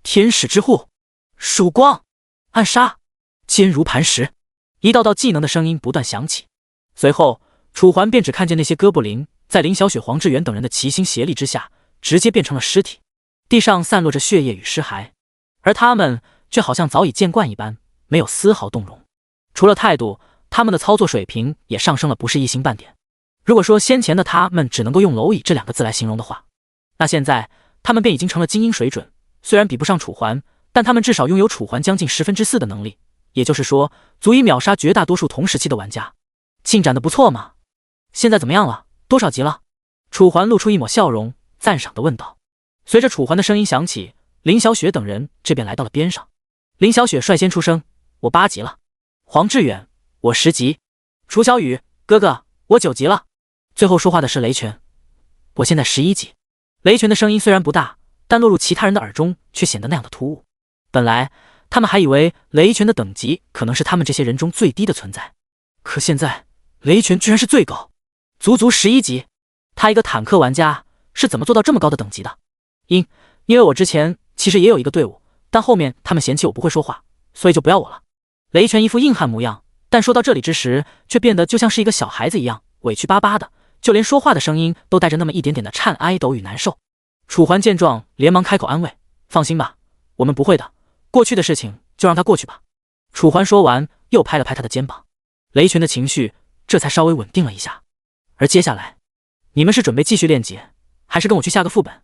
天使之护、曙光、暗杀、坚如磐石，一道道技能的声音不断响起。随后楚环便只看见那些哥布林在林小雪、黄志远等人的齐心协力之下，直接变成了尸体，地上散落着血液与尸骸，而他们却好像早已见惯一般，没有丝毫动容。除了态度，他们的操作水平也上升了不是一星半点。如果说先前的他们只能够用蝼蚁这2个字来形容的话，那现在他们便已经成了精英水准。虽然比不上楚环，但他们至少拥有楚环将近4/10的能力，也就是说足以秒杀绝大多数同时期的玩家。进展的不错嘛，现在怎么样了？多少级了？楚环露出一抹笑容，赞赏地问道。随着楚环的声音响起，林小雪等人这便来到了边上。林小雪率先出声：我8级了。黄志远：我10级。楚小雨：哥哥，我9级了。最后说话的是雷拳：我现在11级。雷拳的声音虽然不大，但落入其他人的耳中却显得那样的突兀。本来他们还以为雷拳的等级可能是他们这些人中最低的存在，可现在雷拳居然是最高，足足11级。他一个坦克玩家是怎么做到这么高的等级的？因为我之前其实也有一个队伍，但后面他们嫌弃我不会说话，所以就不要我了。雷拳一副硬汉模样，但说到这里之时，却变得就像是一个小孩子一样，委屈巴巴的，就连说话的声音都带着那么一点点的颤哀抖与难受。楚环见状，连忙开口安慰：“放心吧，我们不会的，过去的事情就让它过去吧。”楚环说完，又拍了拍他的肩膀，雷拳的情绪这才稍微稳定了一下。而接下来，你们是准备继续练级，还是跟我去下个副本？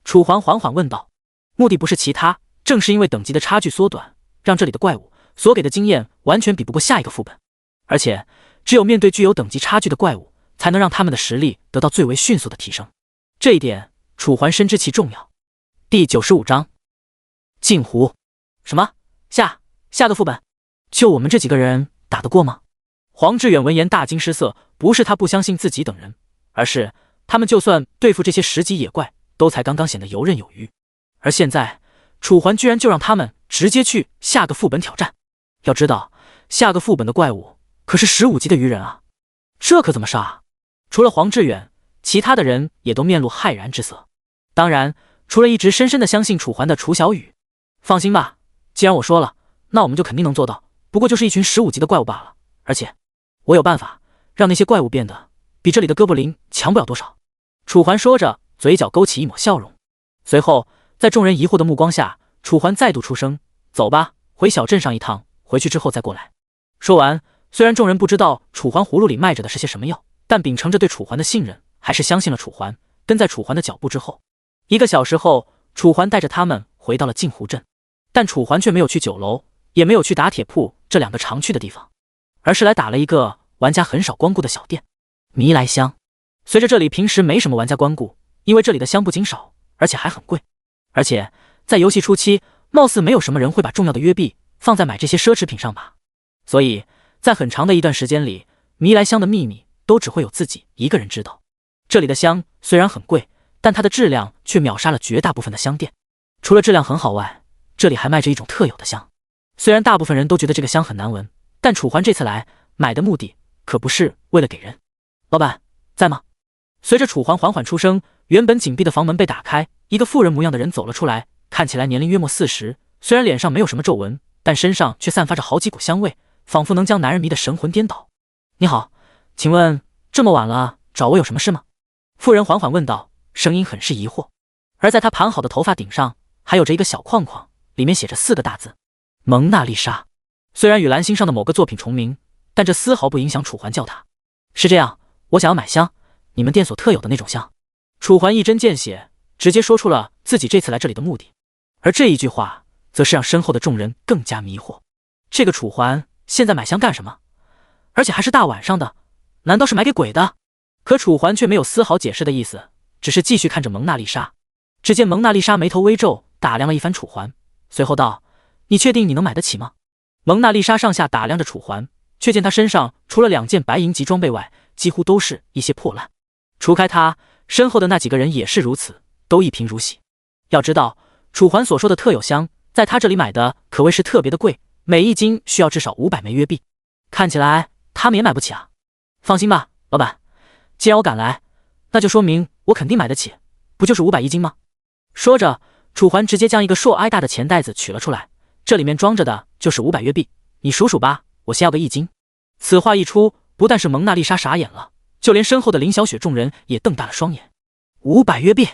楚环缓缓问道。目的不是其他，正是因为等级的差距缩短，让这里的怪物所给的经验完全比不过下一个副本，而且只有面对具有等级差距的怪物，才能让他们的实力得到最为迅速的提升。这一点楚环深知其重要。第95章镜湖。什么？下个副本？就我们这几个人打得过吗？黄志远闻言大惊失色，不是他不相信自己等人，而是他们就算对付这些10级野怪，都才刚刚显得游刃有余，而现在楚环居然就让他们直接去下个副本挑战。要知道下个副本的怪物可是15级的鱼人啊，这可怎么杀？除了黄志远，其他的人也都面露骇然之色。当然除了一直深深的相信楚环的楚小雨。放心吧，既然我说了，那我们就肯定能做到，不过就是一群15级的怪物罢了，而且我有办法让那些怪物变得比这里的哥布林强不了多少。楚环说着，嘴角勾起一抹笑容。随后在众人疑惑的目光下，楚环再度出声：“走吧，回小镇上一趟，回去之后再过来。”说完，虽然众人不知道楚环葫芦里卖着的是些什么药，但秉承着对楚环的信任，还是相信了楚环，跟在楚环的脚步之后。1个小时后，楚环带着他们回到了镜湖镇，但楚环却没有去酒楼，也没有去打铁铺这2个常去的地方，而是来打了一个玩家很少光顾的小店——迷来香。随着这里平时没什么玩家光顾，因为这里的香不仅少，而且还很贵。而且在游戏初期，貌似没有什么人会把重要的约币放在买这些奢侈品上吧。所以在很长的一段时间里，迷来香的秘密都只会有自己一个人知道。这里的香虽然很贵，但它的质量却秒杀了绝大部分的香店。除了质量很好外，这里还卖着一种特有的香。虽然大部分人都觉得这个香很难闻，但楚环这次来买的目的可不是为了给人。老板在吗？随着楚环缓缓出声，原本紧闭的房门被打开，一个妇人模样的人走了出来，看起来年龄约莫40，虽然脸上没有什么皱纹，但身上却散发着好几股香味，仿佛能将男人迷得神魂颠倒。你好，请问这么晚了找我有什么事吗？妇人缓缓问道，声音很是疑惑。而在她盘好的头发顶上还有着一个小框框，里面写着4个大字：蒙娜丽莎。虽然与蓝星上的某个作品重名，但这丝毫不影响楚环叫她。是这样，我想要买香，你们店所特有的那种香。楚环一针见血，直接说出了自己这次来这里的目的。而这一句话则是让身后的众人更加迷惑。这个楚环现在买香干什么？而且还是大晚上的，难道是买给鬼的？可楚环却没有丝毫解释的意思，只是继续看着蒙娜丽莎。只见蒙娜丽莎眉头微皱，打量了一番楚环，随后道：“你确定你能买得起吗？”蒙娜丽莎上下打量着楚环，却见他身上除了2件白银级装备外，几乎都是一些破烂。除开他，身后的那几个人也是如此，都一贫如洗。要知道，楚环所说的特有香，在他这里买的可谓是特别的贵，每1斤需要至少500枚约币。看起来他们也买不起啊。放心吧，老板，既然我敢来，那就说明我肯定买得起，不就是500一斤吗？说着，楚环直接将一个硕挨大的钱袋子取了出来，这里面装着的就是500约币，你数数吧，我先要个1斤。此话一出，不但是蒙娜丽莎傻眼了，就连身后的林小雪众人也瞪大了双眼。500约币，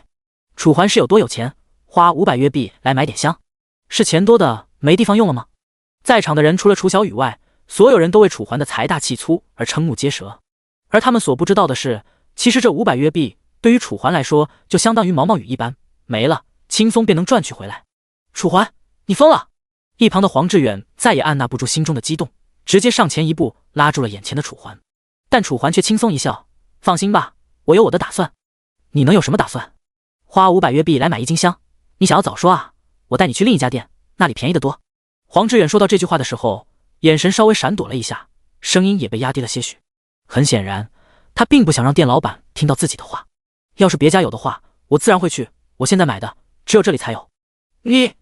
楚环是有多有钱，花500约币来买点香，是钱多的没地方用了吗？在场的人除了楚小雨外，所有人都为楚环的财大气粗而瞠目结舌。而他们所不知道的是，其实这500约币对于楚环来说就相当于毛毛雨一般，没了轻松便能赚取回来。楚环，你疯了！一旁的黄志远再也按捺不住心中的激动，直接上前一步拉住了眼前的楚环。但楚环却轻松一笑，放心吧，我有我的打算。你能有什么打算？花500约币来买1斤香，你想要早说啊，我带你去另一家店，那里便宜得多。黄志远说到这句话的时候，眼神稍微闪躲了一下，声音也被压低了些许。很显然，他并不想让店老板听到自己的话。要是别家有的话，我自然会去，我现在买的只有这里才有。你……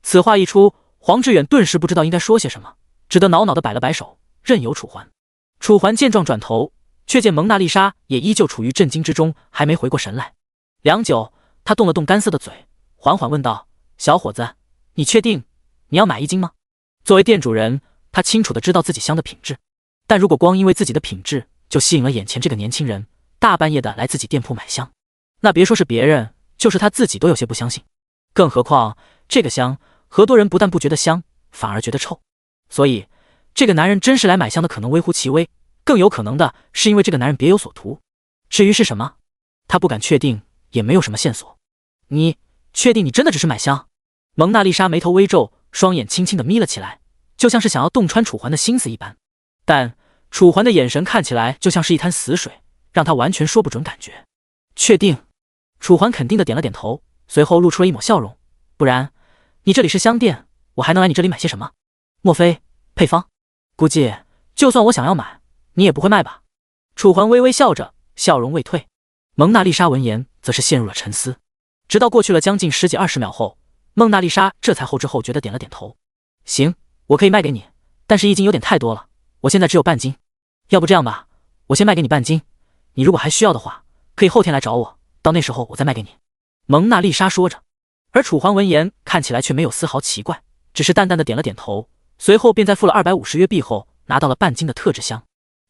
此话一出，黄志远顿时不知道应该说些什么，只得恼恼地摆了摆手，任由楚环。楚环见状转头，却见蒙娜丽莎也依旧处于震惊之中，还没回过神来。良久，他动了动干涩的嘴，缓缓问道：“小伙子，你确定你要买一斤吗？”作为店主人，他清楚地知道自己香的品质，但如果光因为自己的品质就吸引了眼前这个年轻人，大半夜的来自己店铺买香，那别说是别人，就是他自己都有些不相信。更何况这个香，何多人不但不觉得香，反而觉得臭。所以这个男人真是来买香的可能微乎其微，更有可能的是因为这个男人别有所图。至于是什么，他不敢确定，也没有什么线索。你确定你真的只是买香？蒙娜丽莎眉头微皱，双眼轻轻地眯了起来，就像是想要洞穿楚环的心思一般。但楚环的眼神看起来就像是一滩死水，让他完全说不准感觉。确定。楚环肯定地点了点头，随后露出了一抹笑容。不然你这里是香店，我还能来你这里买些什么？莫非配方？估计就算我想要买，你也不会卖吧？楚环微微笑着，笑容未退。蒙娜丽莎闻言则是陷入了沉思，直到过去了将近10几20秒后，蒙娜丽莎这才后知后觉地点了点头。行，我可以卖给你，但是1斤有点太多了，我现在只有半斤。要不这样吧，我先卖给你半斤，你如果还需要的话，可以后天来找我，到那时候我再卖给你。蒙娜丽莎说着，而楚环闻言看起来却没有丝毫奇怪，只是淡淡的点了点头，随后便在付了250约币后拿到了半斤的特制香。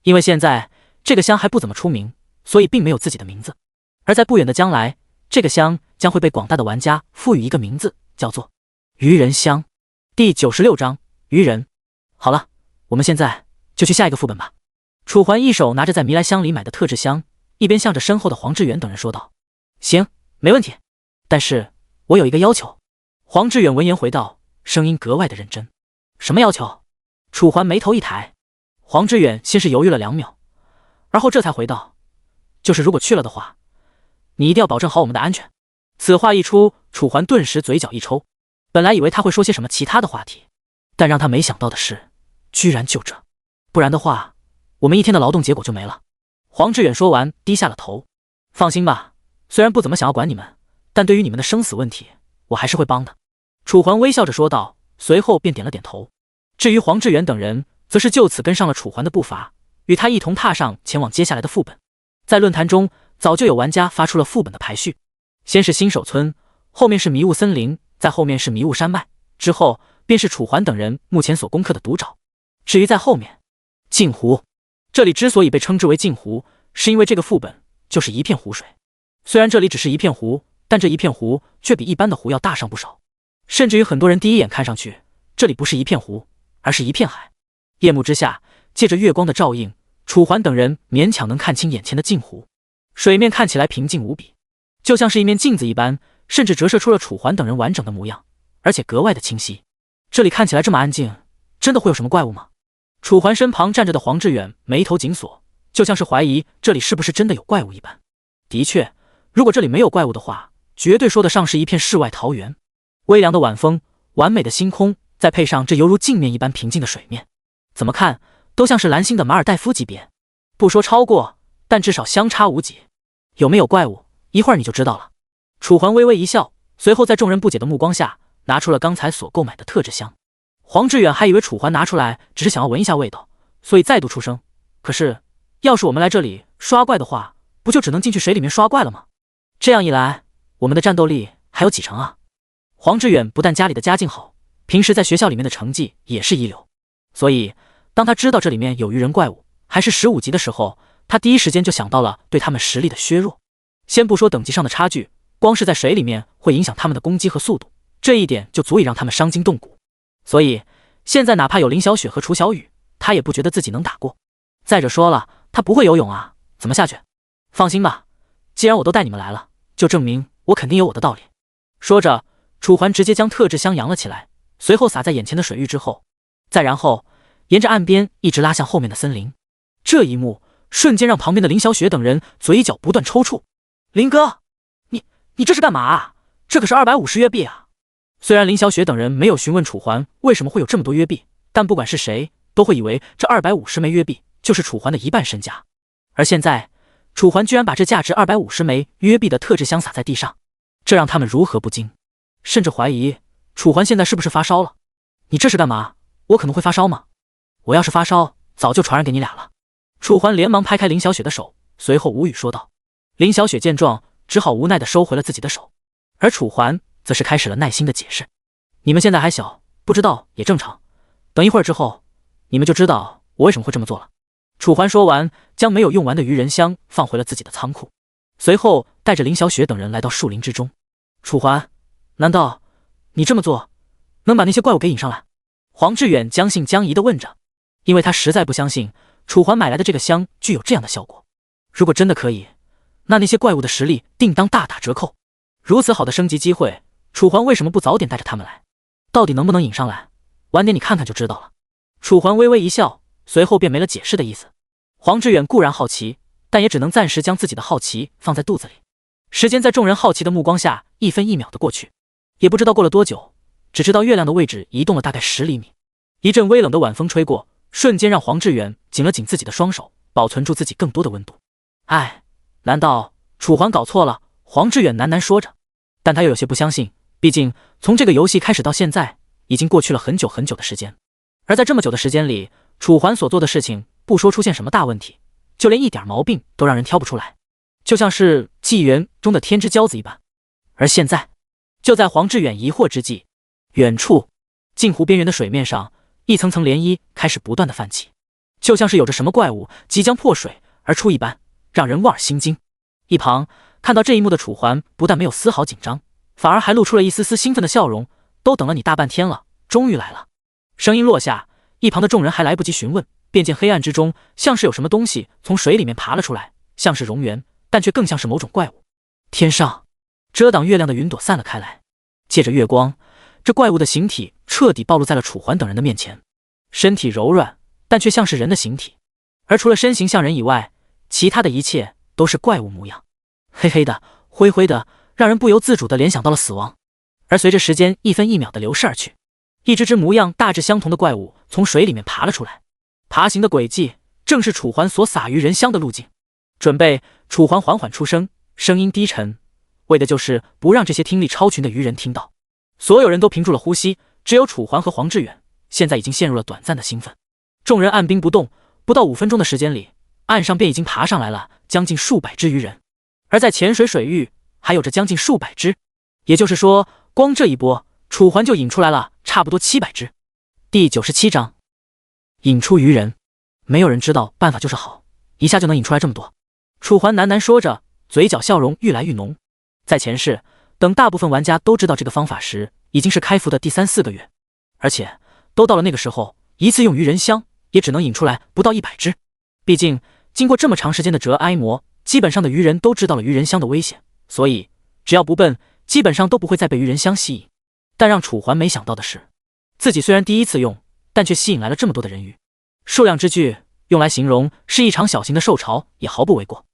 因为现在这个香还不怎么出名，所以并没有自己的名字，而在不远的将来，这个香将会被广大的玩家赋予一个名字，叫做愚人香。第96章愚人。好了，我们现在就去下一个副本吧。楚环一手拿着在迷来香里买的特制香，一边向着身后的黄志远等人说道：“行，没问题，但是我有一个要求。”黄志远闻言回道，声音格外的认真。什么要求？楚环眉头一抬。黄志远先是犹豫了2秒，而后这才回道：“就是如果去了的话，你一定要保证好我们的安全。”此话一出，楚环顿时嘴角一抽，本来以为他会说些什么其他的话题，但让他没想到的是，居然就这。不然的话，我们一天的劳动结果就没了。黄志远说完，低下了头。放心吧，虽然不怎么想要管你们，但对于你们的生死问题，我还是会帮的。楚环微笑着说道，随后便点了点头。至于黄志远等人，则是就此跟上了楚环的步伐，与他一同踏上前往接下来的副本。在论坛中，早就有玩家发出了副本的排序，先是新手村，后面是迷雾森林，再后面是迷雾山脉，之后便是楚环等人目前所攻克的毒沼。至于在后面，镜湖。这里之所以被称之为镜湖，是因为这个副本就是一片湖水。虽然这里只是一片湖，但这一片湖却比一般的湖要大上不少，甚至于很多人第一眼看上去，这里不是一片湖，而是一片海。夜幕之下，借着月光的照映，楚环等人勉强能看清眼前的镜湖。水面看起来平静无比，就像是一面镜子一般，甚至折射出了楚环等人完整的模样，而且格外的清晰。这里看起来这么安静，真的会有什么怪物吗？楚环身旁站着的黄志远眉头紧锁，就像是怀疑这里是不是真的有怪物一般。的确，如果这里没有怪物的话，绝对说得上是一片世外桃源。微凉的晚风，完美的星空，再配上这犹如镜面一般平静的水面，怎么看都像是蓝星的马尔代夫级别，不说超过，但至少相差无几。有没有怪物，一会儿你就知道了。楚环微微一笑，随后在众人不解的目光下，拿出了刚才所购买的特制香。黄志远还以为楚环拿出来只是想要闻一下味道，所以再度出声。可是，要是我们来这里刷怪的话，不就只能进去水里面刷怪了吗？这样一来，我们的战斗力还有几成啊？黄志远不但家里的家境好，平时在学校里面的成绩也是一流，所以当他知道这里面有愚人怪物，还是15级的时候，他第一时间就想到了对他们实力的削弱。先不说等级上的差距，光是在水里面会影响他们的攻击和速度，这一点就足以让他们伤筋动骨。所以现在哪怕有林小雪和楚小雨，他也不觉得自己能打过。再者说了，他不会游泳啊，怎么下去？放心吧，既然我都带你们来了，就证明我肯定有我的道理。说着，楚环直接将特制香扬了起来，随后洒在眼前的水域之后，再然后沿着岸边一直拉向后面的森林。这一幕瞬间让旁边的林小雪等人嘴角不断抽搐。林哥，你这是干嘛啊？这可是250约币啊！虽然林小雪等人没有询问楚环为什么会有这么多约币，但不管是谁都会以为这250枚约币就是楚环的一半身家。而现在楚环居然把这价值250枚约币的特制香洒在地上，这让他们如何不惊？甚至怀疑楚环现在是不是发烧了。你这是干嘛？我可能会发烧吗？我要是发烧，早就传染给你俩了。楚环连忙拍开林小雪的手，随后无语说道。林小雪见状，只好无奈地收回了自己的手，而楚环则是开始了耐心的解释：你们现在还小，不知道也正常，等一会儿之后，你们就知道我为什么会这么做了。楚环说完，将没有用完的鱼人香放回了自己的仓库，随后带着林小雪等人来到树林之中。楚环，难道你这么做能把那些怪物给引上来？黄志远将信将疑地问着，因为他实在不相信楚环买来的这个香具有这样的效果。如果真的可以，那些怪物的实力定当大打折扣。如此好的升级机会，楚环为什么不早点带着他们来？到底能不能引上来？晚点你看看就知道了。楚环微微一笑，随后便没了解释的意思。黄志远固然好奇，但也只能暂时将自己的好奇放在肚子里。时间在众人好奇的目光下一分一秒的过去，也不知道过了多久，只知道月亮的位置移动了大概10厘米。一阵微冷的晚风吹过，瞬间让黄志远紧了紧自己的双手，保存住自己更多的温度。哎，难道楚环搞错了？黄志远喃喃说着，但他又有些不相信，毕竟从这个游戏开始到现在，已经过去了很久很久的时间。而在这么久的时间里，楚环所做的事情，不说出现什么大问题，就连一点毛病都让人挑不出来，就像是纪元中的天之骄子一般。而现在，就在黄志远疑惑之际，远处镜湖边缘的水面上，一层层涟漪开始不断的泛起，就像是有着什么怪物即将破水而出一般，让人望而心惊。一旁看到这一幕的楚环不但没有丝毫紧张，反而还露出了一丝丝兴奋的笑容。都等了你大半天了，终于来了。声音落下，一旁的众人还来不及询问，便见黑暗之中像是有什么东西从水里面爬了出来，像是蝾螈，但却更像是某种怪物。天上遮挡月亮的云朵散了开来，借着月光，这怪物的形体彻底暴露在了楚环等人的面前。身体柔软，但却像是人的形体，而除了身形像人以外，其他的一切都是怪物模样，黑黑的，灰灰的，让人不由自主地联想到了死亡。而随着时间一分一秒的流逝而去，一只模样大致相同的怪物从水里面爬了出来，爬行的轨迹正是楚环所撒鱼人香的路径。准备，楚环缓缓出声，声音低沉，为的就是不让这些听力超群的鱼人听到。所有人都屏住了呼吸，只有楚环和黄志远现在已经陷入了短暂的兴奋。众人按兵不动，不到5分钟的时间里，岸上便已经爬上来了将近数百只鱼人，而在浅水水域还有着将近数百只，也就是说，光这一波，楚环就引出来了差不多700只。第97章，引出鱼人。没有人知道办法就是好，一下就能引出来这么多。楚环喃喃说着，嘴角笑容愈来愈浓。在前世，等大部分玩家都知道这个方法时，已经是开服的第3、4个月，而且都到了那个时候，一次用鱼人香也只能引出来不到100只。毕竟经过这么长时间的折挨磨，基本上的鱼人都知道了鱼人香的危险，所以只要不笨，基本上都不会再被鱼人香吸引。但让楚环没想到的是，自己虽然第一次用，但却吸引来了这么多的人鱼。数量之巨，用来形容是一场小型的兽潮也毫不为过。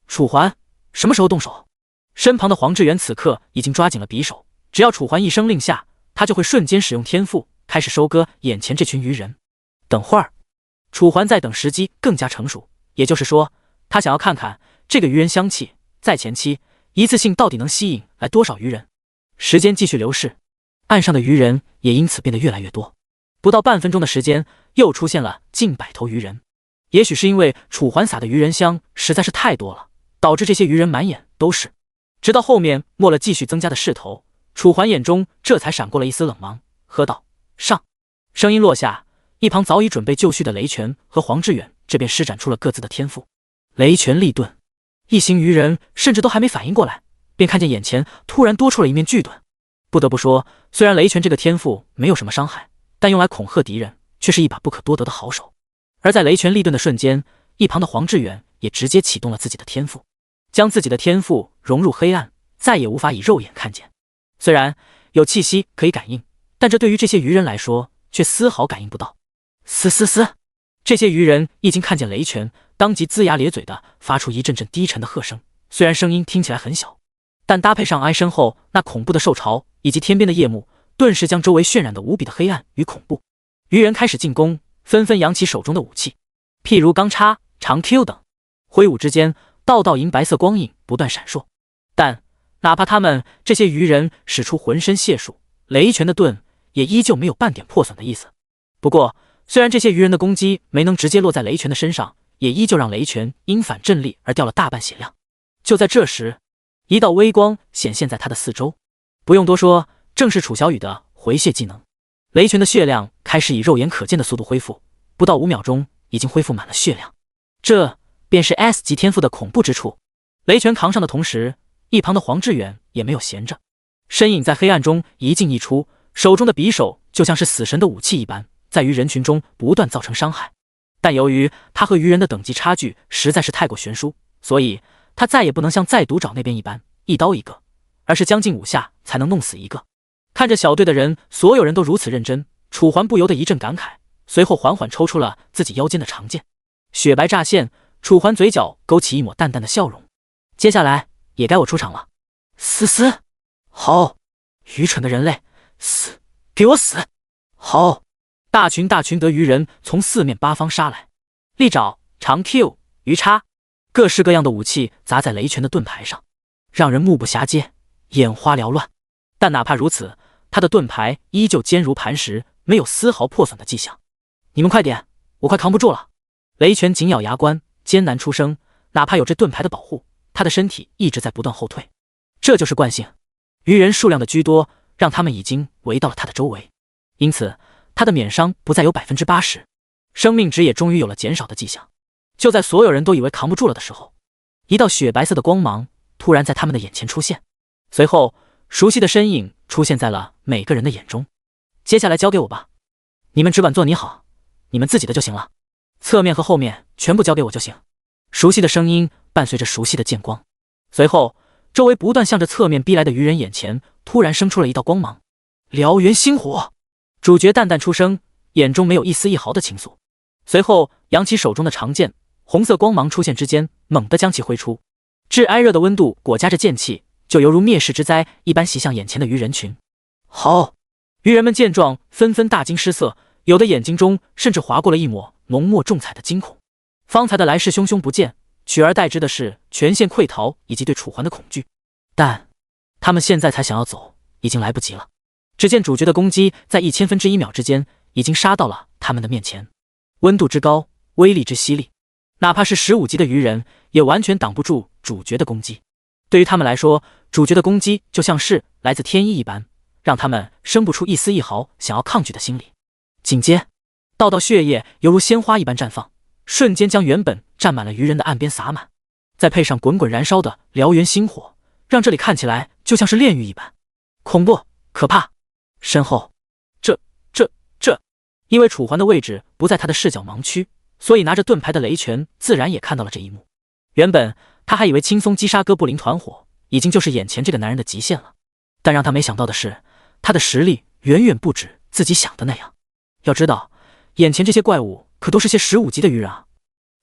楚环什么时候动手？身旁的黄志远此刻已经抓紧了匕首，只要楚环一声令下，他就会瞬间使用天赋，开始收割眼前这群鱼人。等会儿，楚环在等时机更加成熟，也就是说，他想要看看这个鱼人香气在前期一次性到底能吸引来多少鱼人。时间继续流逝，岸上的鱼人也因此变得越来越多。不到半分钟的时间，又出现了近100头鱼人。也许是因为楚环撒的鱼人香实在是太多了，导致这些鱼人满眼都是。直到后面没了继续增加的势头，楚环眼中这才闪过了一丝冷芒，喝道：“上！”声音落下，一旁早已准备就绪的雷拳和黄志远这便施展出了各自的天赋。雷拳力盾，一行鱼人甚至都还没反应过来，便看见眼前突然多出了一面巨盾。不得不说，虽然雷拳这个天赋没有什么伤害，但用来恐吓敌人却是一把不可多得的好手。而在雷拳力盾的瞬间，一旁的黄志远也直接启动了自己的天赋，将自己的天赋融入黑暗，再也无法以肉眼看见。虽然有气息可以感应，但这对于这些鱼人来说却丝毫感应不到。嘶嘶嘶！这些鱼人一经看见雷拳，当即龇牙咧嘴的发出一阵阵低沉的喝声。虽然声音听起来很小，但搭配上哀身后那恐怖的兽潮以及天边的夜幕，顿时将周围渲染的无比的黑暗与恐怖。鱼人开始进攻，纷纷扬起手中的武器，譬如钢叉、长 Q 等，挥舞之间，道道银白色光影不断闪烁。但哪怕他们这些鱼人使出浑身解数，雷拳的盾也依旧没有半点破损的意思。不过，虽然这些鱼人的攻击没能直接落在雷拳的身上，也依旧让雷拳因反震力而掉了大半血量。就在这时，一道微光显现在他的四周，不用多说，正是楚小雨的回血技能。雷拳的血量开始以肉眼可见的速度恢复，不到5秒钟已经恢复满了血量，这便是 S 级天赋的恐怖之处。雷拳扛上的同时，一旁的黄志远也没有闲着，身影在黑暗中一进一出，手中的匕首就像是死神的武器一般，在于人群中不断造成伤害。但由于他和鱼人的等级差距实在是太过悬殊，所以他再也不能像在赌爪那边一般一刀一个，而是将近5下才能弄死一个。看着小队的人，所有人都如此认真，楚环不由得一阵感慨，随后缓缓抽出了自己腰间的长剑，雪白乍现，楚环嘴角勾起一抹淡淡的笑容。接下来也该我出场了。死！好！愚蠢的人类，死！给我死！好！大群的鱼人从四面八方杀来，利爪、长 Q、鱼叉，各式各样的武器砸在雷拳的盾牌上，让人目不暇接，眼花缭乱。但哪怕如此，他的盾牌依旧坚如磐石，没有丝毫破损的迹象。你们快点，我快扛不住了！雷拳紧咬牙关，艰难出声。哪怕有这盾牌的保护，他的身体一直在不断后退。这就是惯性，鱼人数量的居多，让他们已经围到了他的周围，因此他的免伤不再有 80%， 生命值也终于有了减少的迹象。就在所有人都以为扛不住了的时候，一道雪白色的光芒突然在他们的眼前出现，随后熟悉的身影出现在了每个人的眼中。接下来交给我吧，你们只管做你好，你们自己的就行了，侧面和后面全部交给我就行。熟悉的声音伴随着熟悉的剑光，随后周围不断向着侧面逼来的鱼人眼前突然生出了一道光芒。燎原星火，主角淡淡出声，眼中没有一丝一毫的情愫。随后扬起手中的长剑，红色光芒出现之间猛地将其挥出，炙哀热的温度裹夹着剑气，就犹如灭世之灾一般袭向眼前的鱼人群。好！鱼人们见状纷纷大惊失色，有的眼睛中甚至划过了一抹浓墨重彩的惊恐。方才的来势汹汹不见，取而代之的是全线溃逃以及对楚环的恐惧。但他们现在才想要走，已经来不及了。只见主角的攻击在1000分之1秒之间已经杀到了他们的面前，温度之高，威力之犀利，哪怕是15级的鱼人也完全挡不住主角的攻击。对于他们来说，主角的攻击就像是来自天意一般，让他们生不出一丝一毫想要抗拒的心理。紧接道血液犹如鲜花一般绽放，瞬间将原本占满了鱼人的岸边洒满，再配上滚滚燃烧的燎原星火，让这里看起来就像是炼狱一般，恐怖可怕。身后这因为楚环的位置不在他的视角盲区，所以拿着盾牌的雷拳自然也看到了这一幕。原本他还以为轻松击杀哥布林团伙已经就是眼前这个男人的极限了，但让他没想到的是，他的实力远远不止自己想的那样。要知道，眼前这些怪物可都是些15级的鱼人啊，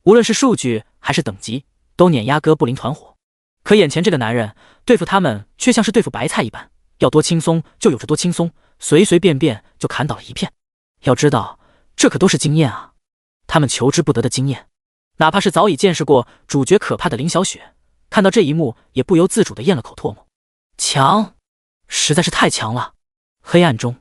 无论是数据还是等级都碾压哥布林团伙。可眼前这个男人对付他们却像是对付白菜一般，要多轻松就有着多轻松，随随便便就砍倒了一片。要知道，这可都是经验啊，他们求之不得的经验。哪怕是早已见识过主角可怕的林小雪，看到这一幕也不由自主地咽了口唾沫。强，实在是太强了。黑暗中，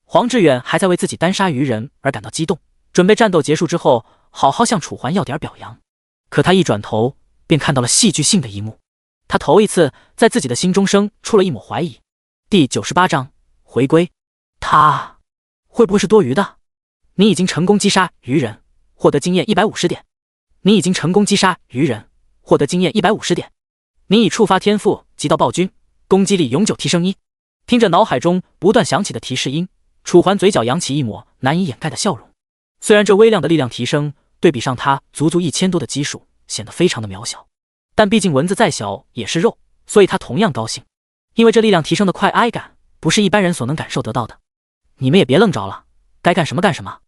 黄志远还在为自己单杀鱼人而感到激动，准备战斗结束之后好好向楚环要点表扬。可他一转头便看到了戏剧性的一幕，他头一次在自己的心中生出了一抹怀疑。第98章回归，他会不会是多余的？你已经成功击杀鱼人，获得经验150点。你已经成功击杀鱼人，获得经验150点。你已触发天赋极道暴君，攻击力永久提升1。听着脑海中不断响起的提示音，楚环嘴角扬起一抹难以掩盖的笑容。虽然这微量的力量提升对比上他足足1000多的基数显得非常的渺小，但毕竟蚊子再小也是肉，所以他同样高兴，因为这力量提升的快哀感不是一般人所能感受得到的。你们也别愣着了，该干什么干什么。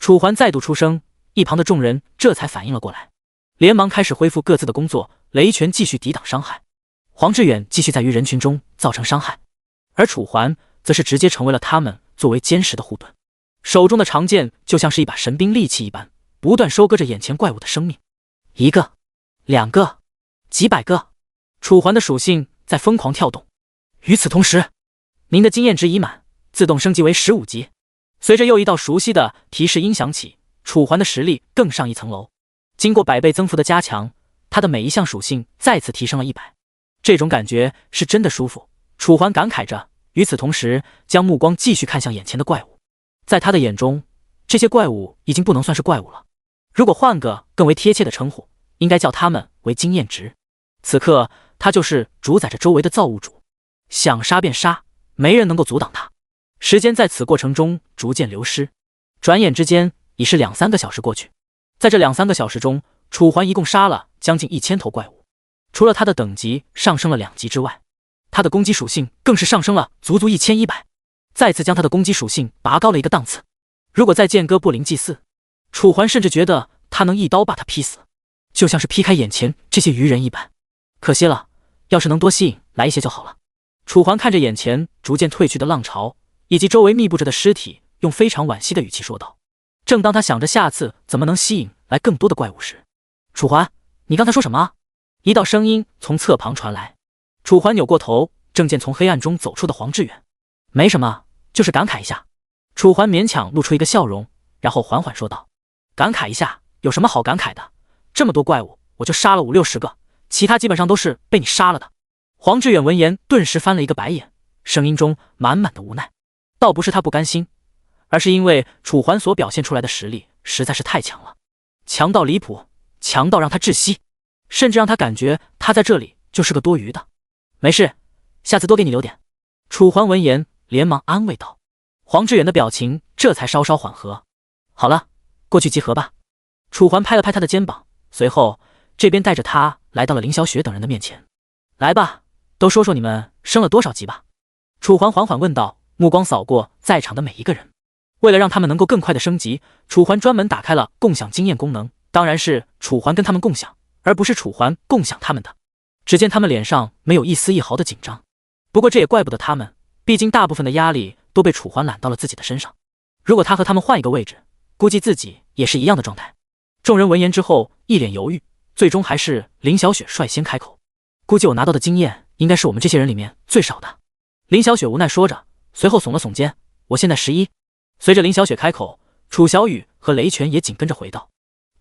楚环再度出声，一旁的众人这才反应了过来，连忙开始恢复各自的工作。雷拳继续抵挡伤害，黄志远继续在于人群中造成伤害，而楚环则是直接成为了他们作为坚实的护盾，手中的长剑就像是一把神兵利器一般，不断收割着眼前怪物的生命。1个、2个、几百个，楚环的属性在疯狂跳动，与此同时，您的经验值已满，自动升级为15级。随着又一道熟悉的提示音响起，楚环的实力更上一层楼。经过100倍增幅的加强，他的每一项属性再次提升了100，这种感觉是真的舒服。楚环感慨着，与此同时，将目光继续看向眼前的怪物。在他的眼中，这些怪物已经不能算是怪物了。如果换个更为贴切的称呼，应该叫他们为经验值。此刻，他就是主宰着周围的造物主，想杀便杀，没人能够阻挡他。时间在此过程中逐渐流失，转眼之间已是2-3个小时过去。在这2-3个小时中，楚环一共杀了将近1000头怪物。除了他的等级上升了2级之外，他的攻击属性更是上升了足足1100，再次将他的攻击属性拔高了一个档次。如果再见哥布林祭祀，楚环甚至觉得他能一刀把他劈死，就像是劈开眼前这些愚人一般。可惜了，要是能多吸引来一些就好了。楚环看着眼前逐渐退去的浪潮，以及周围密布着的尸体，用非常惋惜的语气说道。正当他想着下次怎么能吸引来更多的怪物时，楚环，你刚才说什么？一道声音从侧旁传来。楚环扭过头，正见从黑暗中走出的黄志远。没什么，就是感慨一下。楚环勉强露出一个笑容，然后缓缓说道。感慨一下，有什么好感慨的？这么多怪物，我就杀了50-60个，其他基本上都是被你杀了的。黄志远闻言顿时翻了一个白眼，声音中满满的无奈。倒不是他不甘心，而是因为楚环所表现出来的实力实在是太强了，强到离谱，强到让他窒息，甚至让他感觉他在这里就是个多余的。没事，下次多给你留点。楚环闻言连忙安慰道。黄志远的表情这才稍稍缓和。好了，过去集合吧。楚环拍了拍他的肩膀，随后这边带着他来到了林小雪等人的面前。来吧，都说说你们升了多少级吧。楚环缓缓问道，目光扫过在场的每一个人。为了让他们能够更快的升级，楚环专门打开了共享经验功能，当然是楚环跟他们共享，而不是楚环共享他们的。只见他们脸上没有一丝一毫的紧张，不过这也怪不得他们，毕竟大部分的压力都被楚环揽到了自己的身上。如果他和他们换一个位置，估计自己也是一样的状态。众人闻言之后一脸犹豫，最终还是林小雪率先开口。估计我拿到的经验应该是我们这些人里面最少的。林小雪无奈说着，随后耸了耸肩，我现在11。随着林小雪开口，楚小雨和雷拳也紧跟着回道，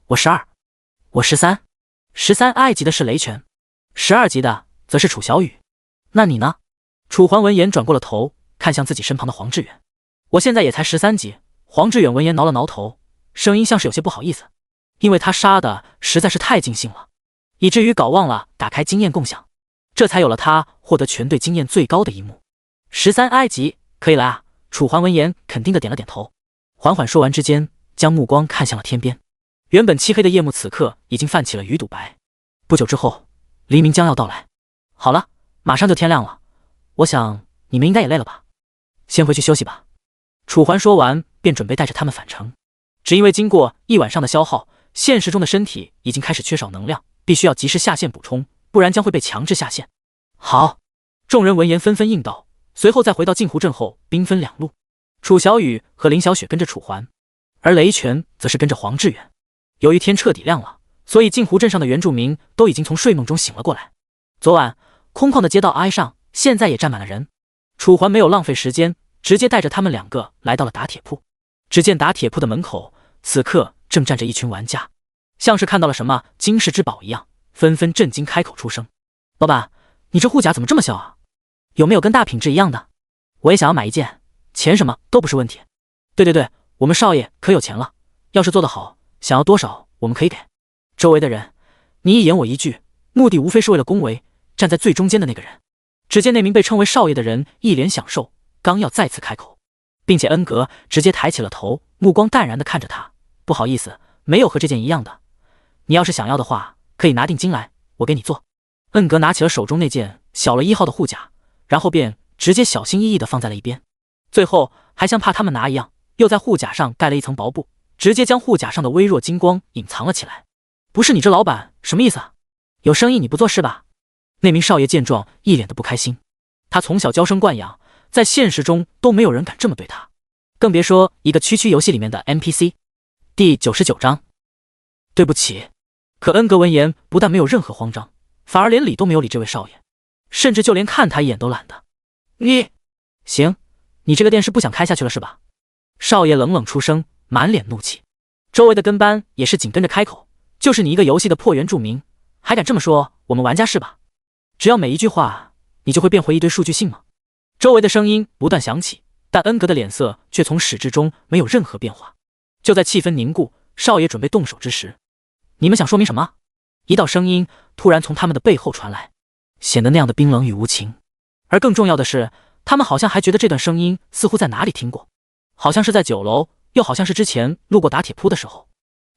我12，我13，13埃级的是雷拳，12级的则是楚小雨。那你呢？楚环闻言转过了头，看向自己身旁的黄志远。我现在也才13级。黄志远闻言挠了挠头，声音像是有些不好意思，因为他杀的实在是太尽兴了，以至于搞忘了打开经验共享，这才有了他获得全队经验最高的一幕。13埃级，可以了啊！楚环闻言肯定的点了点头，缓缓说完之间，将目光看向了天边。原本漆黑的夜幕此刻已经泛起了鱼肚白，不久之后，黎明将要到来。好了，马上就天亮了，我想你们应该也累了吧，先回去休息吧。楚环说完便准备带着他们返程，只因为经过一晚上的消耗，现实中的身体已经开始缺少能量，必须要及时下线补充，不然将会被强制下线。好，众人闻言纷纷应道，随后再回到镜湖镇后兵分两路，楚小雨和林小雪跟着楚环，而雷拳则是跟着黄志远。由于天彻底亮了，所以镜湖镇上的原住民都已经从睡梦中醒了过来。昨晚空旷的街道挨上现在也站满了人，楚环没有浪费时间，直接带着他们2个来到了打铁铺。只见打铁铺的门口此刻正站着一群玩家，像是看到了什么惊世之宝一样，纷纷震惊开口出声。老板，你这护甲怎么这么小啊？有没有跟大品质一样的？我也想要买一件，钱什么都不是问题。对，我们少爷可有钱了，要是做得好，想要多少我们可以给。周围的人你一言我一句，目的无非是为了恭维站在最中间的那个人。只见那名被称为少爷的人一脸享受，刚要再次开口，并且恩格直接抬起了头，目光淡然地看着他。不好意思，没有和这件一样的，你要是想要的话，可以拿定金来，我给你做。恩格拿起了手中那件小了1号的护甲，然后便直接小心翼翼地放在了一边，最后还像怕他们拿一样，又在护甲上盖了一层薄布，直接将护甲上的微弱金光隐藏了起来。不是你这老板什么意思啊？有生意你不做是吧？那名少爷见状一脸的不开心，他从小娇生惯养，在现实中都没有人敢这么对他，更别说一个区区游戏里面的 NPC。 第99章，对不起。可恩格闻言不但没有任何慌张，反而连理都没有理这位少爷，甚至就连看他一眼都懒得。你，行，你这个店是不想开下去了是吧？少爷冷冷出声，满脸怒气。周围的跟班也是紧跟着开口，就是你一个游戏的破原住民，还敢这么说我们玩家是吧？只要每一句话，你就会变回一堆数据信吗？周围的声音不断响起，但恩格的脸色却从始至终没有任何变化。就在气氛凝固，少爷准备动手之时，你们想说明什么？一道声音突然从他们的背后传来，显得那样的冰冷与无情。而更重要的是，他们好像还觉得这段声音似乎在哪里听过，好像是在酒楼，又好像是之前路过打铁铺的时候。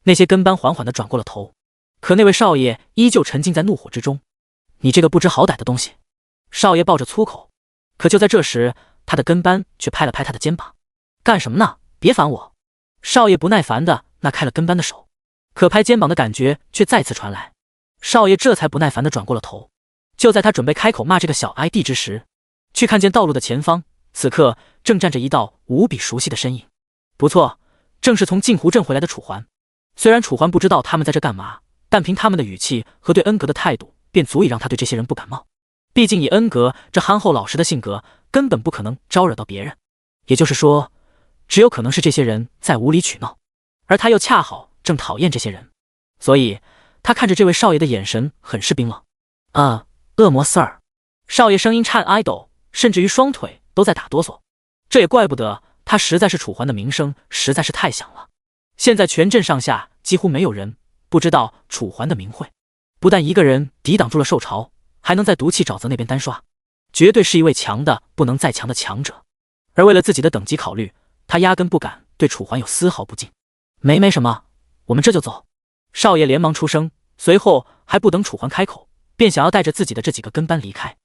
那些跟班缓缓地转过了头，可那位少爷依旧沉浸在怒火之中。你这个不知好歹的东西！少爷爆着粗口。可就在这时，他的跟班却拍了拍他的肩膀。干什么呢？别烦我！少爷不耐烦地拿开了跟班的手，可拍肩膀的感觉却再次传来。少爷这才不耐烦地转过了头。就在他准备开口骂这个小 ID 之时，却看见道路的前方，此刻正站着一道无比熟悉的身影。不错，正是从镜湖镇回来的楚环。虽然楚环不知道他们在这干嘛，但凭他们的语气和对恩格的态度，便足以让他对这些人不感冒。毕竟以恩格这憨厚老实的性格，根本不可能招惹到别人。也就是说，只有可能是这些人在无理取闹，而他又恰好正讨厌这些人，所以他看着这位少爷的眼神很是冰冷。恶魔 Sir。 少爷声音颤哀抖，甚至于双腿都在打哆嗦。这也怪不得，他实在是楚环的名声实在是太响了。现在全镇上下几乎没有人不知道楚环的名讳。不但一个人抵挡住了兽潮，还能在毒气沼泽那边单刷，绝对是一位强的不能再强的强者。而为了自己的等级考虑，他压根不敢对楚环有丝毫不敬。没什么，我们这就走。少爷连忙出声，随后还不等楚环开口，便想要带着自己的这几个跟班离开。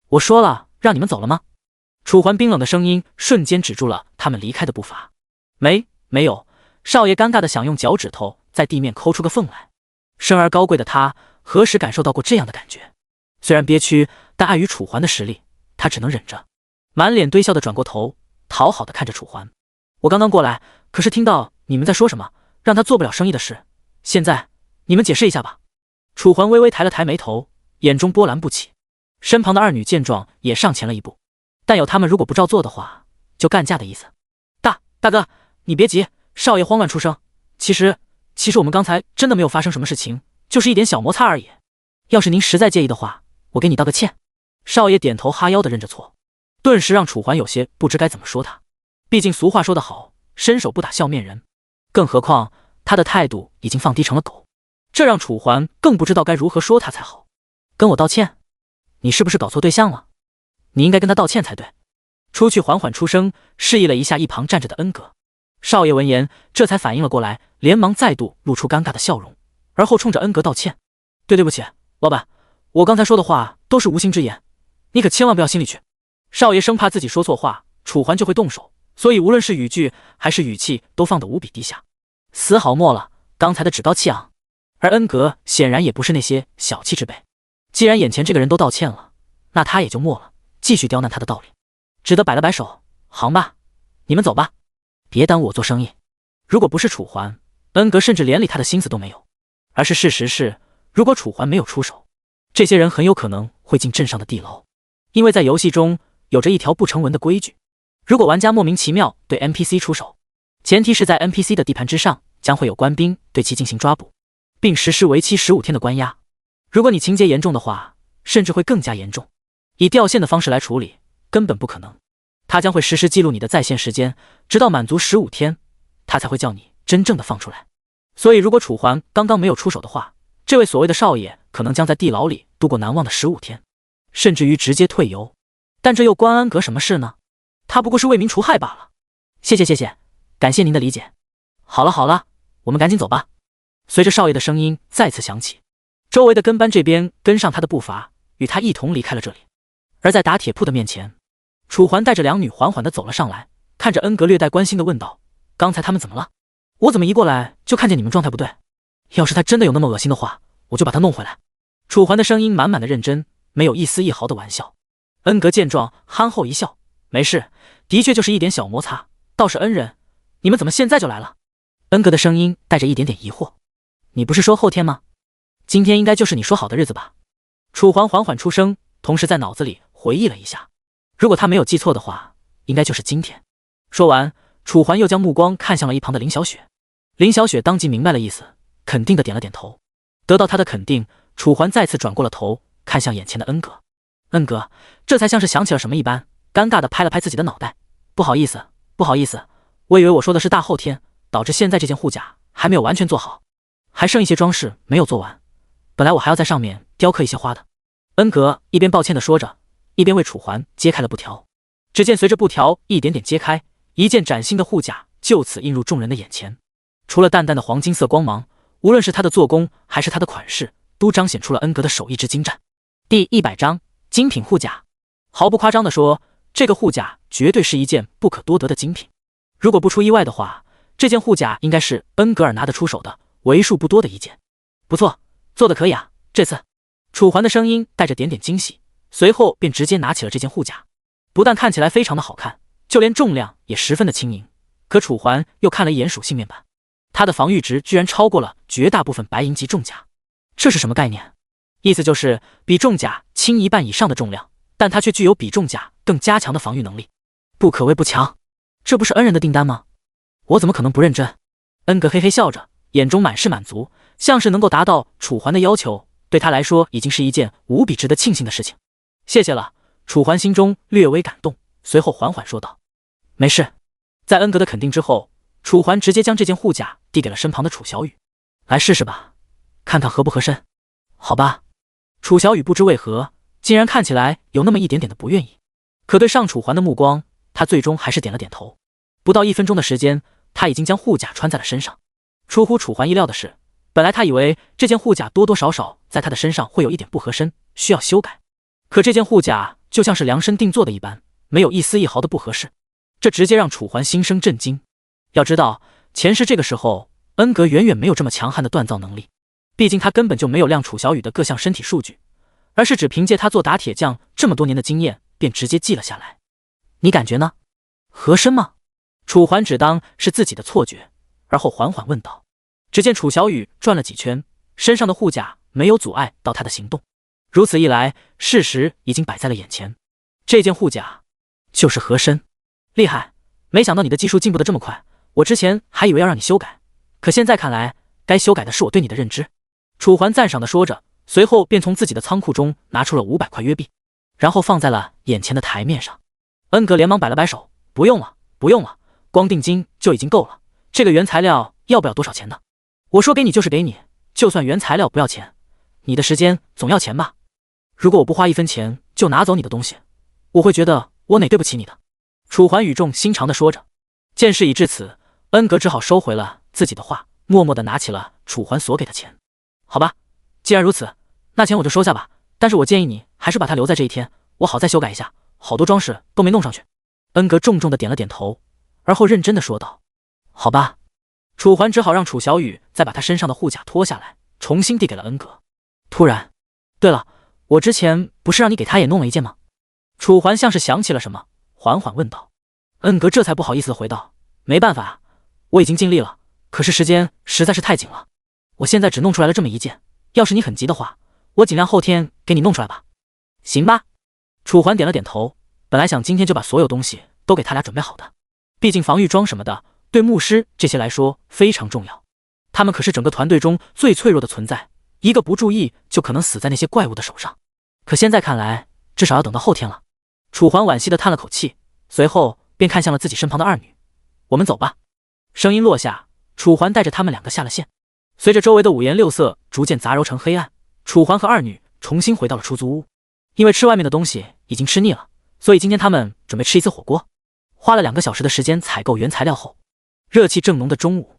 我说了让你们走了吗？楚环冰冷的声音瞬间止住了他们离开的步伐。没有。少爷尴尬的想用脚趾头在地面抠出个缝来。生而高贵的他何时感受到过这样的感觉？虽然憋屈，但碍于楚环的实力，他只能忍着，满脸堆笑的转过头，讨好的看着楚环。我刚刚过来，可是听到你们在说什么让他做不了生意的事，现在你们解释一下吧。楚环微微抬了抬眉头，眼中波澜不起。身旁的二女见状也上前了一步，但有他们如果不照做的话，就干架的意思。大哥，你别急。少爷慌乱出声，其实我们刚才真的没有发生什么事情，就是一点小摩擦而已。要是您实在介意的话，我给你道个歉。少爷点头哈腰的认着错，顿时让楚环有些不知该怎么说他。毕竟俗话说得好，伸手不打笑面人，更何况他的态度已经放低成了狗，这让楚环更不知道该如何说他才好。跟我道歉？你是不是搞错对象了？你应该跟他道歉才对。出去缓缓出声，示意了一下一旁站着的恩格。少爷闻言这才反应了过来，连忙再度露出尴尬的笑容，而后冲着恩格道歉。对不起，老板，我刚才说的话都是无心之言，你可千万不要心里去。少爷生怕自己说错话，楚环就会动手，所以无论是语句还是语气都放得无比低下，丝毫没了刚才的趾高气昂。而恩格显然也不是那些小气之辈，既然眼前这个人都道歉了，那他也就默了，继续刁难他的道理，只得摆了摆手，行吧，你们走吧，别耽误我做生意。如果不是楚环，恩格甚至连理他的心思都没有。而是事实是，如果楚环没有出手，这些人很有可能会进镇上的地牢。因为在游戏中有着一条不成文的规矩，如果玩家莫名其妙对 NPC 出手，前提是在 NPC 的地盘之上，将会有官兵对其进行抓捕，并实施为期15天的关押。如果你情节严重的话，甚至会更加严重。以掉线的方式来处理，根本不可能。他将会实时记录你的在线时间，直到满足15天，他才会叫你真正的放出来。所以如果楚环刚刚没有出手的话，这位所谓的少爷可能将在地牢里度过难忘的15天，甚至于直接退游。但这又关恩格什么事呢？他不过是为民除害罢了。谢谢，感谢您的理解。好了，我们赶紧走吧。随着少爷的声音再次响起，周围的跟班这边跟上他的步伐，与他一同离开了这里。而在打铁铺的面前，楚环带着两女缓缓地走了上来，看着恩格略带关心地问道：刚才他们怎么了？我怎么一过来就看见你们状态不对？要是他真的有那么恶心的话，我就把他弄回来。楚环的声音满满的认真，没有一丝一毫的玩笑。恩格见状憨厚一笑，没事，的确就是一点小摩擦，倒是恩人，你们怎么现在就来了？恩格的声音带着一点点疑惑。你不是说后天吗？今天应该就是你说好的日子吧？楚环缓缓出声，同时在脑子里回忆了一下。如果他没有记错的话，应该就是今天。说完，楚环又将目光看向了一旁的林小雪。林小雪当即明白了意思，肯定的点了点头。得到他的肯定，楚环再次转过了头，看向眼前的恩格。恩格这才像是想起了什么一般，尴尬的拍了拍自己的脑袋，不好意思，不好意思，我以为我说的是大后天，导致现在这件护甲还没有完全做好，还剩一些装饰没有做完，本来我还要在上面雕刻一些花的。恩格一边抱歉的说着，一边为楚环揭开了布条。只见随着布条一点点揭开，一件崭新的护甲就此映入众人的眼前。除了淡淡的黄金色光芒，无论是它的做工还是它的款式，都彰显出了恩格的手艺之精湛。第100章精品护甲。毫不夸张地说，这个护甲绝对是一件不可多得的精品。如果不出意外的话，这件护甲应该是恩格尔拿得出手的为数不多的一件。不错，做得可以啊，这次。楚环的声音带着点点惊喜，随后便直接拿起了这件护甲。不但看起来非常的好看，就连重量也十分的轻盈。可楚环又看了一眼属性面板，它的防御值居然超过了绝大部分白银级重甲。这是什么概念？意思就是比重甲轻1半以上的重量，但它却具有比重甲更加强的防御能力，不可谓不强。这不是恩人的订单吗？我怎么可能不认真？恩格嘿嘿笑着，眼中满是满足，像是能够达到楚环的要求，对他来说已经是一件无比值得庆幸的事情。谢谢了。楚环心中略微感动，随后缓缓说道：“没事。”在恩格的肯定之后，楚环直接将这件护甲递给了身旁的楚小雨：“来试试吧，看看合不合身。”好吧。楚小雨不知为何，竟然看起来有那么一点点的不愿意，可对上楚环的目光，他最终还是点了点头。不到1分钟的时间，他已经将护甲穿在了身上。出乎楚环意料的是，本来他以为这件护甲多多少少在他的身上会有一点不合身，需要修改，可这件护甲就像是量身定做的一般，没有一丝一毫的不合适，这直接让楚环心生震惊。要知道，前世这个时候，恩格远远没有这么强悍的锻造能力，毕竟他根本就没有量楚小雨的各项身体数据，而是只凭借他做打铁匠这么多年的经验，便直接记了下来。你感觉呢？合身吗？楚环只当是自己的错觉，而后缓缓问道。只见楚小雨转了几圈，身上的护甲没有阻碍到他的行动。如此一来，事实已经摆在了眼前，这件护甲就是合身。厉害，没想到你的技术进步的这么快，我之前还以为要让你修改，可现在看来，该修改的是我对你的认知。楚环赞赏地说着，随后便从自己的仓库中拿出了500块约币，然后放在了眼前的台面上。恩格连忙摆了摆手，不用了，不用了，光定金就已经够了，这个原材料要不了多少钱的？我说给你就是给你，就算原材料不要钱，你的时间总要钱吧？如果我不花1分钱就拿走你的东西，我会觉得我哪对不起你的。楚环语重心长地说着。见事已至此，恩格只好收回了自己的话，默默地拿起了楚环所给的钱。好吧，既然如此，那钱我就收下吧，但是我建议你还是把它留在这一天，我好再修改一下，好多装饰都没弄上去。恩格重重地点了点头，而后认真地说道：好吧。楚环只好让楚小雨再把他身上的护甲脱下来，重新递给了恩格。突然，对了，我之前不是让你给他也弄了一件吗？楚环像是想起了什么，缓缓问道。恩格这才不好意思地回道：没办法，我已经尽力了，可是时间实在是太紧了，我现在只弄出来了这么一件，要是你很急的话，我尽量后天给你弄出来吧。行吧。楚环点了点头，本来想今天就把所有东西都给他俩准备好的，毕竟防御装什么的对牧师这些来说非常重要，他们可是整个团队中最脆弱的存在，一个不注意就可能死在那些怪物的手上。可现在看来，至少要等到后天了。楚环惋惜地叹了口气，随后便看向了自己身旁的二女。我们走吧。声音落下，楚环带着他们2个下了线。随着周围的五颜六色逐渐杂糅成黑暗，楚环和二女重新回到了出租屋。因为吃外面的东西已经吃腻了，所以今天他们准备吃一次火锅。花了2个小时的时间采购原材料后，热气正浓的中午，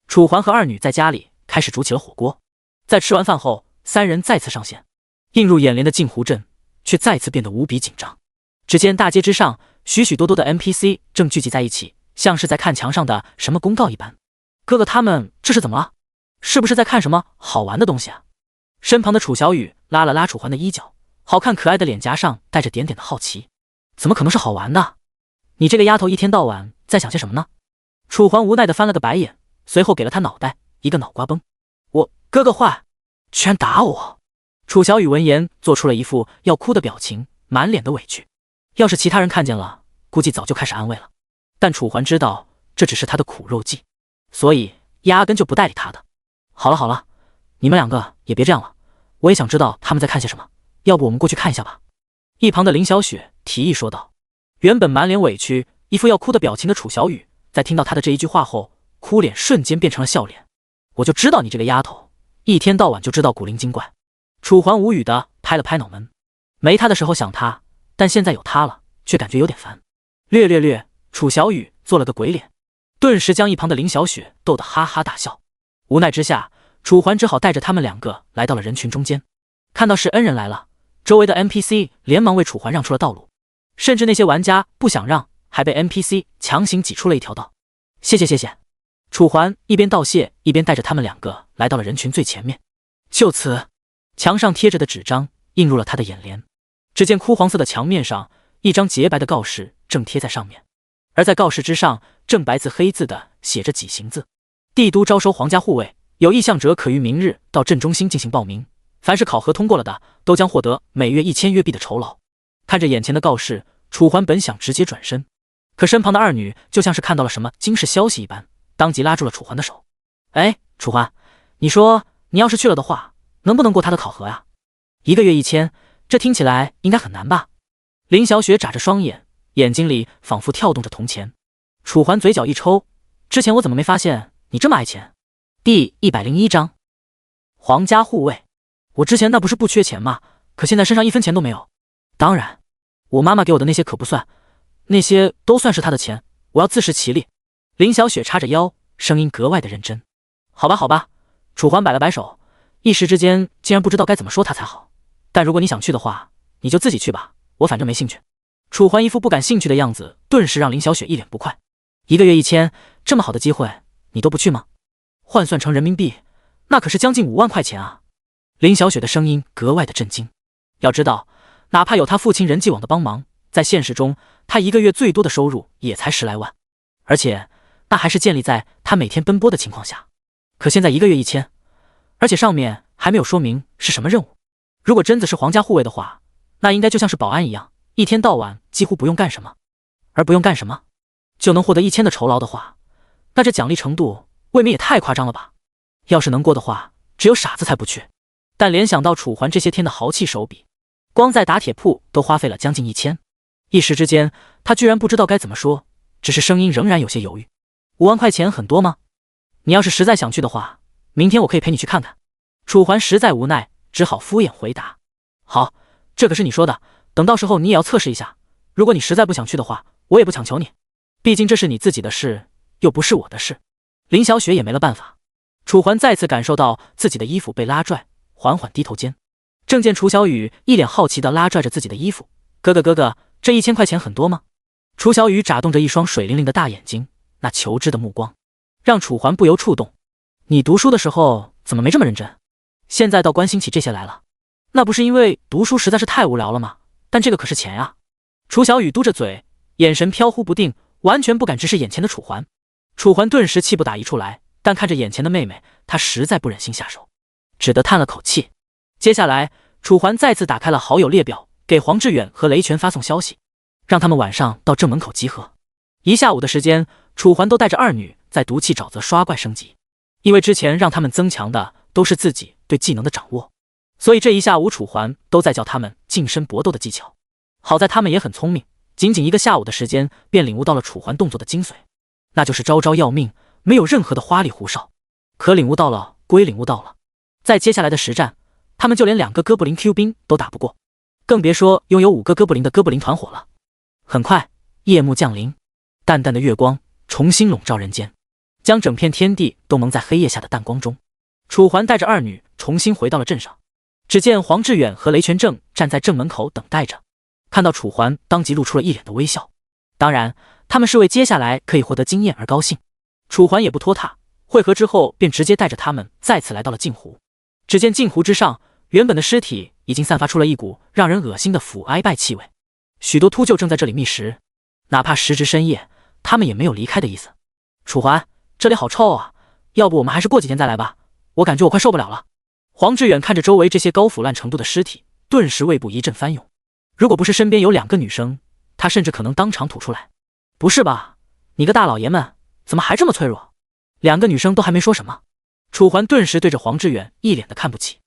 楚环和二女在家里开始煮起了火锅。在吃完饭后，3人再次上线。映入眼帘的镜湖镇却再次变得无比紧张。只见大街之上，许许多多的 NPC 正聚集在一起，像是在看墙上的什么公告一般。哥哥他们这是怎么了？是不是在看什么好玩的东西啊？身旁的楚小雨拉了拉楚环的衣角，好看可爱的脸颊上带着点点的好奇。怎么可能是好玩的？你这个丫头一天到晚在想些什么呢？楚环无奈地翻了个白眼，随后给了他脑袋一个脑瓜崩。我哥哥坏，居然打我！楚小雨闻言做出了一副要哭的表情，满脸的委屈。要是其他人看见了，估计早就开始安慰了。但楚环知道这只是他的苦肉计，所以压根就不搭理他的。好了好了，你们两个也别这样了，我也想知道他们在看些什么，要不我们过去看一下吧。一旁的林小雪提议说道。原本满脸委屈一副要哭的表情的楚小雨，在听到他的这一句话后，哭脸瞬间变成了笑脸。我就知道你这个丫头一天到晚就知道古灵精怪。楚环无语的拍了拍脑门，没他的时候想他，但现在有他了却感觉有点烦。略，楚小雨做了个鬼脸，顿时将一旁的林小雪逗得哈哈大笑。无奈之下，楚环只好带着他们两个来到了人群中间。看到是恩人来了，周围的 NPC 连忙为楚环让出了道路，甚至那些玩家不想让，还被 NPC 强行挤出了一条道。谢谢。楚环一边道谢，一边带着他们两个来到了人群最前面。就此，墙上贴着的纸张映入了他的眼帘。只见枯黄色的墙面上，一张洁白的告示正贴在上面，而在告示之上，正白字黑字的写着几行字：帝都招收皇家护卫，有意向者可于明日到镇中心进行报名，凡是考核通过了的，都将获得每月1000月币的酬劳。看着眼前的告示，楚环本想直接转身，可身旁的二女就像是看到了什么惊世消息一般，当即拉住了楚环的手。哎，楚环，你说你要是去了的话，能不能过他的考核呀？1个月1000，这听起来应该很难吧？林小雪眨着双眼，眼睛里仿佛跳动着铜钱。楚环嘴角一抽，之前我怎么没发现你这么爱钱？第101章，皇家护卫。我之前那不是不缺钱吗？可现在身上1分钱都没有。当然，我妈妈给我的那些可不算，那些都算是她的钱，我要自食其力。林小雪叉着腰，声音格外的认真。好吧，楚环摆了摆手，一时之间竟然不知道该怎么说他才好。但如果你想去的话，你就自己去吧，我反正没兴趣。楚环一副不感兴趣的样子，顿时让林小雪一脸不快。1个月1000，这么好的机会，你都不去吗？换算成人民币，那可是将近5万块钱啊！林小雪的声音格外的震惊。要知道，哪怕有他父亲人际网的帮忙，在现实中，他1个月最多的收入也才10来万，而且那还是建立在他每天奔波的情况下。可现在1个月1000，而且上面还没有说明是什么任务。如果真的是皇家护卫的话，那应该就像是保安一样，一天到晚几乎不用干什么，而不用干什么就能获得1000的酬劳的话，那这奖励程度未免也太夸张了吧？要是能过的话，只有傻子才不去。但联想到楚环这些天的豪气手笔，光在打铁铺都花费了将近1000，一时之间他居然不知道该怎么说，只是声音仍然有些犹豫。5万块钱很多吗？你要是实在想去的话，明天我可以陪你去看看。楚环实在无奈，只好敷衍回答。好，这可是你说的，等到时候你也要测试一下，如果你实在不想去的话，我也不强求你，毕竟这是你自己的事，又不是我的事。林小雪也没了办法。楚环再次感受到自己的衣服被拉拽，缓缓低头间，正见楚小雨一脸好奇地拉拽着自己的衣服。哥哥，这1000块钱很多吗？楚小雨眨动着一双水灵灵的大眼睛，那求知的目光让楚环不由触动。你读书的时候怎么没这么认真？现在倒关心起这些来了。那不是因为读书实在是太无聊了吗？但这个可是钱啊！楚小雨嘟着嘴，眼神飘忽不定，完全不敢直视眼前的楚环。楚环顿时气不打一处来，但看着眼前的妹妹，他实在不忍心下手，只得叹了口气。接下来，楚环再次打开了好友列表，给黄志远和雷泉发送消息，让他们晚上到正门口集合。1下午的时间，楚环都带着二女在毒气沼泽刷怪升级，因为之前让他们增强的都是自己对技能的掌握，所以这1下午楚环都在教他们近身搏斗的技巧。好在他们也很聪明，仅仅1个下午的时间便领悟到了楚环动作的精髓，那就是招招要命，没有任何的花里胡哨。可领悟到了归领悟到了，在接下来的实战，他们就连2个哥布林 Q 兵都打不过，更别说拥有5个哥布林的哥布林团伙了。很快，夜幕降临，淡淡的月光重新笼罩人间，将整片天地都蒙在黑夜下的淡光中。楚环带着二女重新回到了镇上，只见黄志远和雷全正站在正门口等待着，看到楚环当即露出了一脸的微笑。当然，他们是为接下来可以获得经验而高兴。楚环也不拖沓，会合之后便直接带着他们再次来到了镜湖。只见镜湖之上，原本的尸体已经散发出了一股让人恶心的腐哀败气味，许多秃鹫正在这里觅食，哪怕时值深夜，他们也没有离开的意思。楚环，这里好臭啊，要不我们还是过几天再来吧，我感觉我快受不了了。黄志远看着周围这些高腐烂程度的尸体，顿时胃部一阵翻涌。如果不是身边有2个女生，他甚至可能当场吐出来。不是吧，你个大老爷们怎么还这么脆弱？两个女生都还没说什么，楚环顿时对着黄志远一脸的看不起，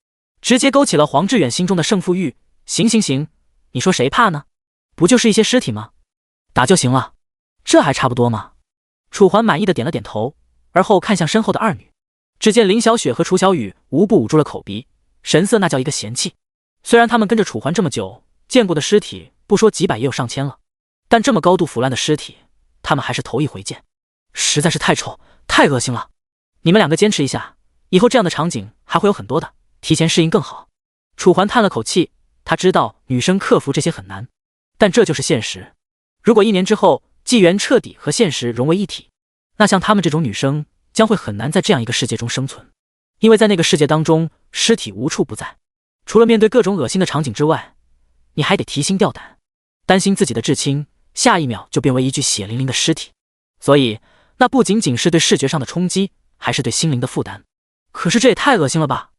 直接勾起了黄志远心中的胜负欲。行行行，你说谁怕呢？不就是一些尸体吗？打就行了，这还差不多吗？楚环满意的点了点头，而后看向身后的二女，只见林小雪和楚小雨无不捂住了口鼻，神色那叫一个嫌弃。虽然他们跟着楚环这么久，见过的尸体不说几百也有上千了，但这么高度腐烂的尸体，他们还是头一回见，实在是太臭，太恶心了。你们两个坚持一下，以后这样的场景还会有很多的，提前适应更好。楚环叹了口气，他知道女生克服这些很难，但这就是现实。如果1年之后纪元彻底和现实融为一体，那像她们这种女生将会很难在这样一个世界中生存，因为在那个世界当中，尸体无处不在，除了面对各种恶心的场景之外，你还得提心吊胆，担心自己的至亲下一秒就变为一具血淋淋的尸体。所以那不仅仅是对视觉上的冲击，还是对心灵的负担。可是这也太恶心了吧。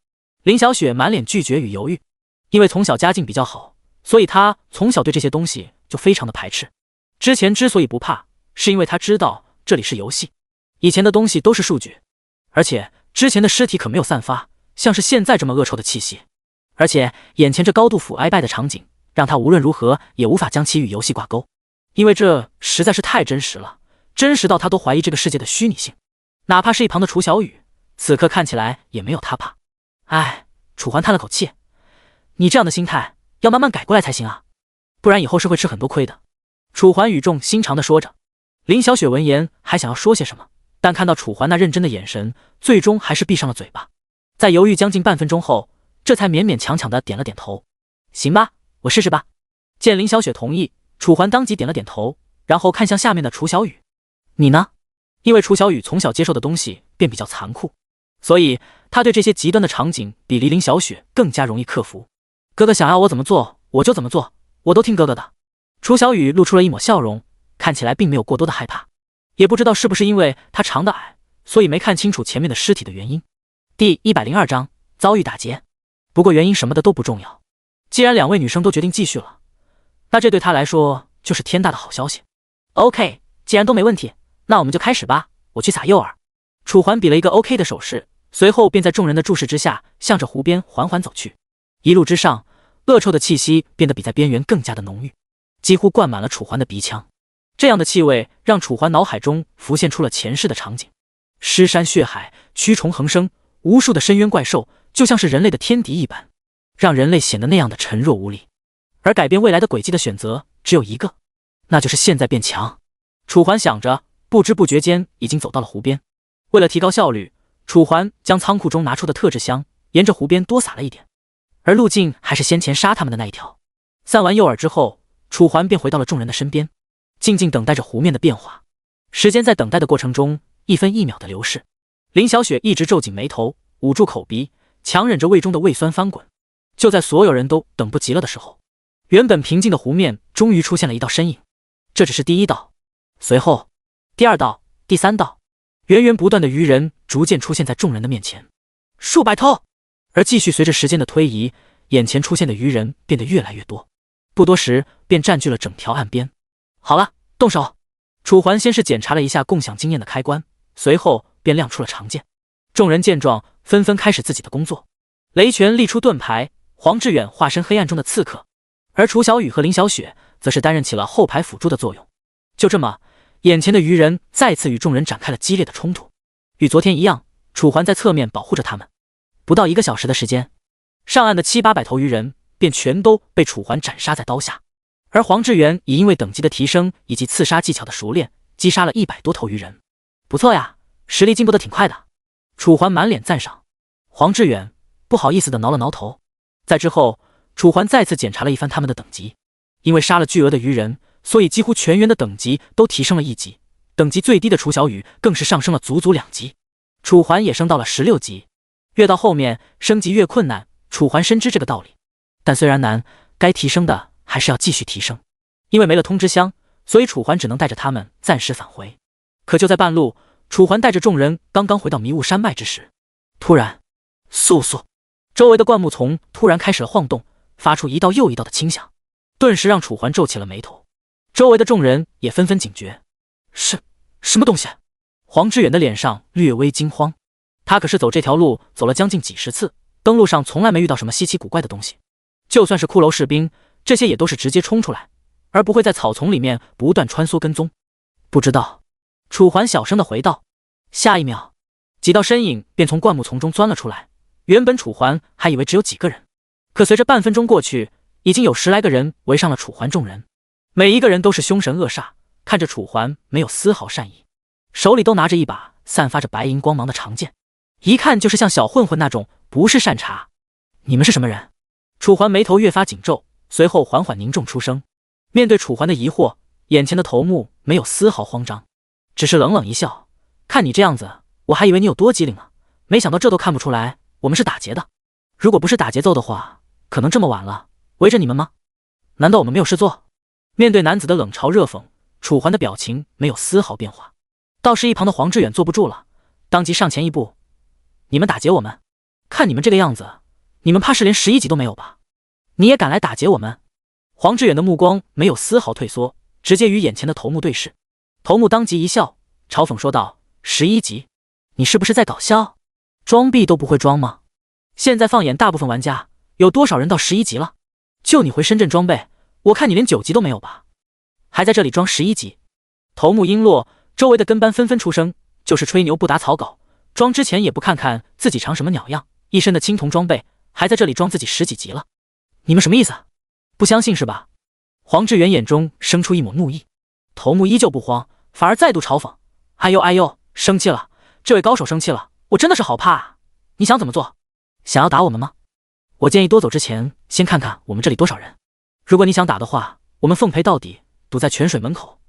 林小雪满脸拒绝与犹豫，因为从小家境比较好，所以她从小对这些东西就非常的排斥。之前之所以不怕，是因为她知道这里是游戏，以前的东西都是数据，而且之前的尸体可没有散发像是现在这么恶臭的气息，而且眼前这高度腐哀败的场景，让她无论如何也无法将其与游戏挂钩，因为这实在是太真实了，真实到她都怀疑这个世界的虚拟性。哪怕是一旁的楚小雨，此刻看起来也没有她怕。唉，楚环叹了口气，你这样的心态要慢慢改过来才行啊，不然以后是会吃很多亏的。楚环语重心长地说着。林小雪闻言还想要说些什么，但看到楚环那认真的眼神，最终还是闭上了嘴巴。在犹豫将近半分钟后，这才勉勉强强地点了点头。行吧，我试试吧。见林小雪同意，楚环当即点了点头，然后看向下面的楚小雨。你呢？因为楚小雨从小接受的东西便比较残酷，所以他对这些极端的场景比林小雪更加容易克服。哥哥想要我怎么做我就怎么做，我都听哥哥的。楚小雨露出了一抹笑容，看起来并没有过多的害怕，也不知道是不是因为他长得矮，所以没看清楚前面的尸体的原因。第102章遭遇打劫。不过原因什么的都不重要，既然两位女生都决定继续了，那这对他来说就是天大的好消息。OK， 既然都没问题，那我们就开始吧，我去撒诱饵。楚环比了一个 OK 的手势，随后便在众人的注视之下向着湖边缓缓走去。一路之上，恶臭的气息变得比在边缘更加的浓郁，几乎灌满了楚环的鼻腔。这样的气味让楚环脑海中浮现出了前世的场景，尸山血海，蛆虫横生，无数的深渊怪兽就像是人类的天敌一般，让人类显得那样的沉弱无力。而改变未来的轨迹的选择只有一个，那就是现在变强。楚环想着，不知不觉间已经走到了湖边。为了提高效率，楚环将仓库中拿出的特制香沿着湖边多撒了一点，而路径还是先前杀他们的那一条。散完诱饵之后，楚环便回到了众人的身边，静静等待着湖面的变化。时间在等待的过程中一分一秒的流逝。林小雪一直皱紧眉头，捂住口鼻，强忍着胃中的胃酸翻滚。就在所有人都等不及了的时候，原本平静的湖面终于出现了一道身影。这只是第一道，随后第二道、第三道，源源不断的鱼人逐渐出现在众人的面前，数百头。而继续随着时间的推移，眼前出现的鱼人变得越来越多，不多时便占据了整条岸边。好了，动手。楚环先是检查了一下共享经验的开关，随后便亮出了长剑。众人见状，纷纷开始自己的工作。雷拳立出盾牌，黄志远化身黑暗中的刺客，而楚小雨和林小雪则是担任起了后排辅助的作用。就这么，眼前的鱼人再次与众人展开了激烈的冲突。与昨天一样，楚环在侧面保护着他们。不到1个小时的时间，上岸的700-800头鱼人便全都被楚环斩杀在刀下。而黄志远也因为等级的提升以及刺杀技巧的熟练，击杀了100多头鱼人。不错呀，实力进步的挺快的。楚环满脸赞赏。黄志远不好意思的挠了挠头。在之后，楚环再次检查了一番他们的等级。因为杀了巨额的鱼人，所以几乎全员的等级都提升了1级，等级最低的楚小雨更是上升了足足2级。楚环也升到了16级。越到后面升级越困难，楚环深知这个道理，但虽然难，该提升的还是要继续提升。因为没了通知箱，所以楚环只能带着他们暂时返回。可就在半路，楚环带着众人刚刚回到迷雾山脉之时，突然簌簌，周围的灌木丛突然开始了晃动，发出一道又一道的轻响，顿时让楚环皱起了眉头。周围的众人也纷纷警觉。什么东西？黄志远的脸上略微惊慌，他可是走这条路走了将近几10次，登路上从来没遇到什么稀奇古怪的东西。就算是骷髅士兵，这些也都是直接冲出来，而不会在草丛里面不断穿梭跟踪。不知道，楚环小声的回道。下一秒，几道身影便从灌木丛中钻了出来。原本楚环还以为只有几个人，可随着半分钟过去，已经有10来个人围上了楚环众人。每一个人都是凶神恶煞，看着楚环没有丝毫善意，手里都拿着一把散发着白银光芒的长剑，一看就是像小混混那种，不是善茬。你们是什么人？楚环眉头越发紧皱，随后缓缓凝重出声。面对楚环的疑惑，眼前的头目没有丝毫慌张，只是冷冷一笑，看你这样子，我还以为你有多机灵呢，没想到这都看不出来我们是打劫的。如果不是打节奏的话，可能这么晚了围着你们吗？难道我们没有事做？面对男子的冷嘲热讽，楚环的表情没有丝毫变化。倒是一旁的黄志远坐不住了，当即上前一步，你们打劫我们？看你们这个样子，你们怕是连11级都没有吧？你也敢来打劫我们？黄志远的目光没有丝毫退缩，直接与眼前的头目对视。头目当即一笑，嘲讽说道：11级？你是不是在搞笑？装逼都不会装吗？现在放眼大部分玩家，有多少人到11级了？就你回深圳装备，我看你连9级都没有吧？还在这里装11级？头目音落，周围的跟班纷纷出声，就是吹牛不打草稿，装之前也不看看自己长什么鸟样，一身的青铜装备，还在这里装自己10几级了。你们什么意思？不相信是吧？黄志远眼中生出一抹怒意。头目依旧不慌，反而再度嘲讽：哎呦，生气了，这位高手生气了，我真的是好怕啊！你想怎么做？想要打我们吗？我建议多走之前先看看我们这里多少人，如果你想打的话，我们奉陪到底，堵在泉水门口，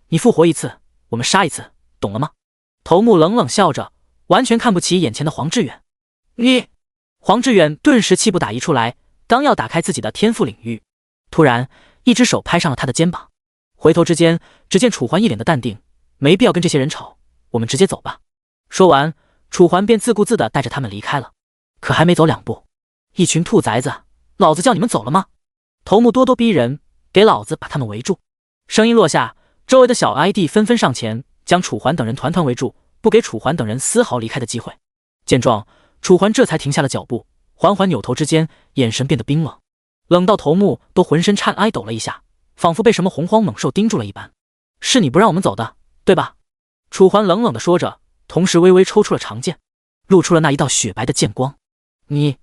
你复活一次，我们杀一次，懂了吗？头目冷冷笑着，完全看不起眼前的黄志远。你……黄志远顿时气不打一处来，刚要打开自己的天赋领域，突然一只手拍上了他的肩膀。回头之间，只见楚环一脸的淡定，没必要跟这些人吵，我们直接走吧。说完，楚环便自顾自地带着他们离开了。可还没走2步，一群兔崽子，老子叫你们走了吗？头目咄咄逼人，给老子把他们围住！声音落下，周围的小 ID 纷纷上前，将楚环等人团团围住，不给楚环等人丝毫离开的机会。见状，楚环这才停下了脚步，缓缓扭头之间，眼神变得冰冷，冷到头目都浑身颤抖了一下，仿佛被什么洪荒猛兽盯住了一般。是你不让我们走的，对吧？楚环冷冷地说着，同时微微抽出了长剑，露出了那一道雪白的剑光。你……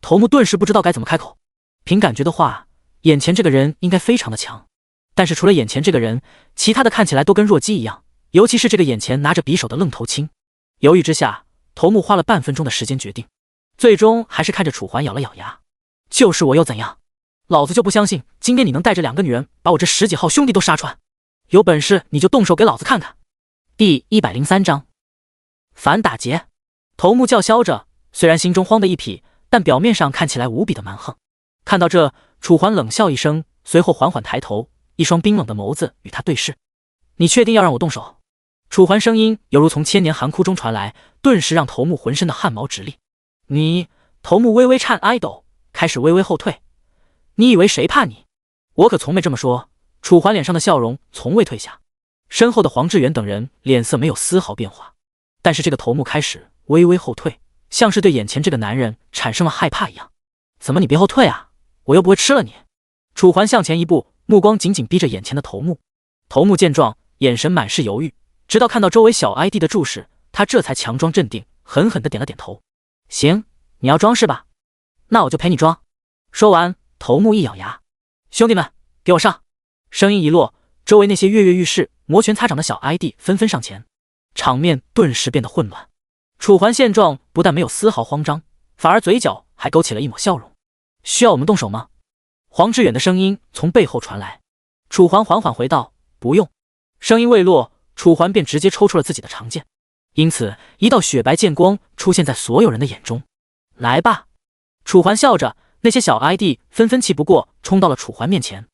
头目顿时不知道该怎么开口。凭感觉的话，眼前这个人应该非常的强，但是除了眼前这个人，其他的看起来都跟弱鸡一样，尤其是这个眼前拿着匕首的愣头青。犹豫之下，头目花了半分钟的时间决定，最终还是看着楚环咬了咬牙。就是我又怎样？老子就不相信今天你能带着2个女人把我这10几号兄弟都杀穿，有本事你就动手给老子看看。第103章反打劫。头目叫嚣着，虽然心中慌得一匹，但表面上看起来无比的蛮横。看到这，楚环冷笑一声，随后缓缓抬头，一双冰冷的眸子与他对视。你确定要让我动手？楚环声音犹如从千年寒窟中传来，顿时让头目浑身的汗毛直立。你……头目微微颤抖，开始微微后退。你以为谁怕你？我可从没这么说。楚环脸上的笑容从未退下，身后的黄志远等人脸色没有丝毫变化，但是这个头目开始微微后退，像是对眼前这个男人产生了害怕一样。怎么你别后退啊，我又不会吃了你。楚环向前一步，目光紧紧逼着眼前的头目。头目见状，眼神满是犹豫，直到看到周围小 ID 的注视，他这才强装镇定，狠狠地点了点头。行，你要装是吧？那我就陪你装。说完，头目一咬牙，兄弟们，给我上！声音一落，周围那些跃跃欲试、摩拳擦掌的小 ID 纷纷上前，场面顿时变得混乱。楚环见状，不但没有丝毫慌张，反而嘴角还勾起了一抹笑容。需要我们动手吗？黄志远的声音从背后传来。楚环缓缓回道：不用。声音未落，楚环便直接抽出了自己的长剑，因此一道雪白剑光出现在所有人的眼中。来吧！楚环笑着，那些小 ID 纷纷气不过，冲到了楚环面前。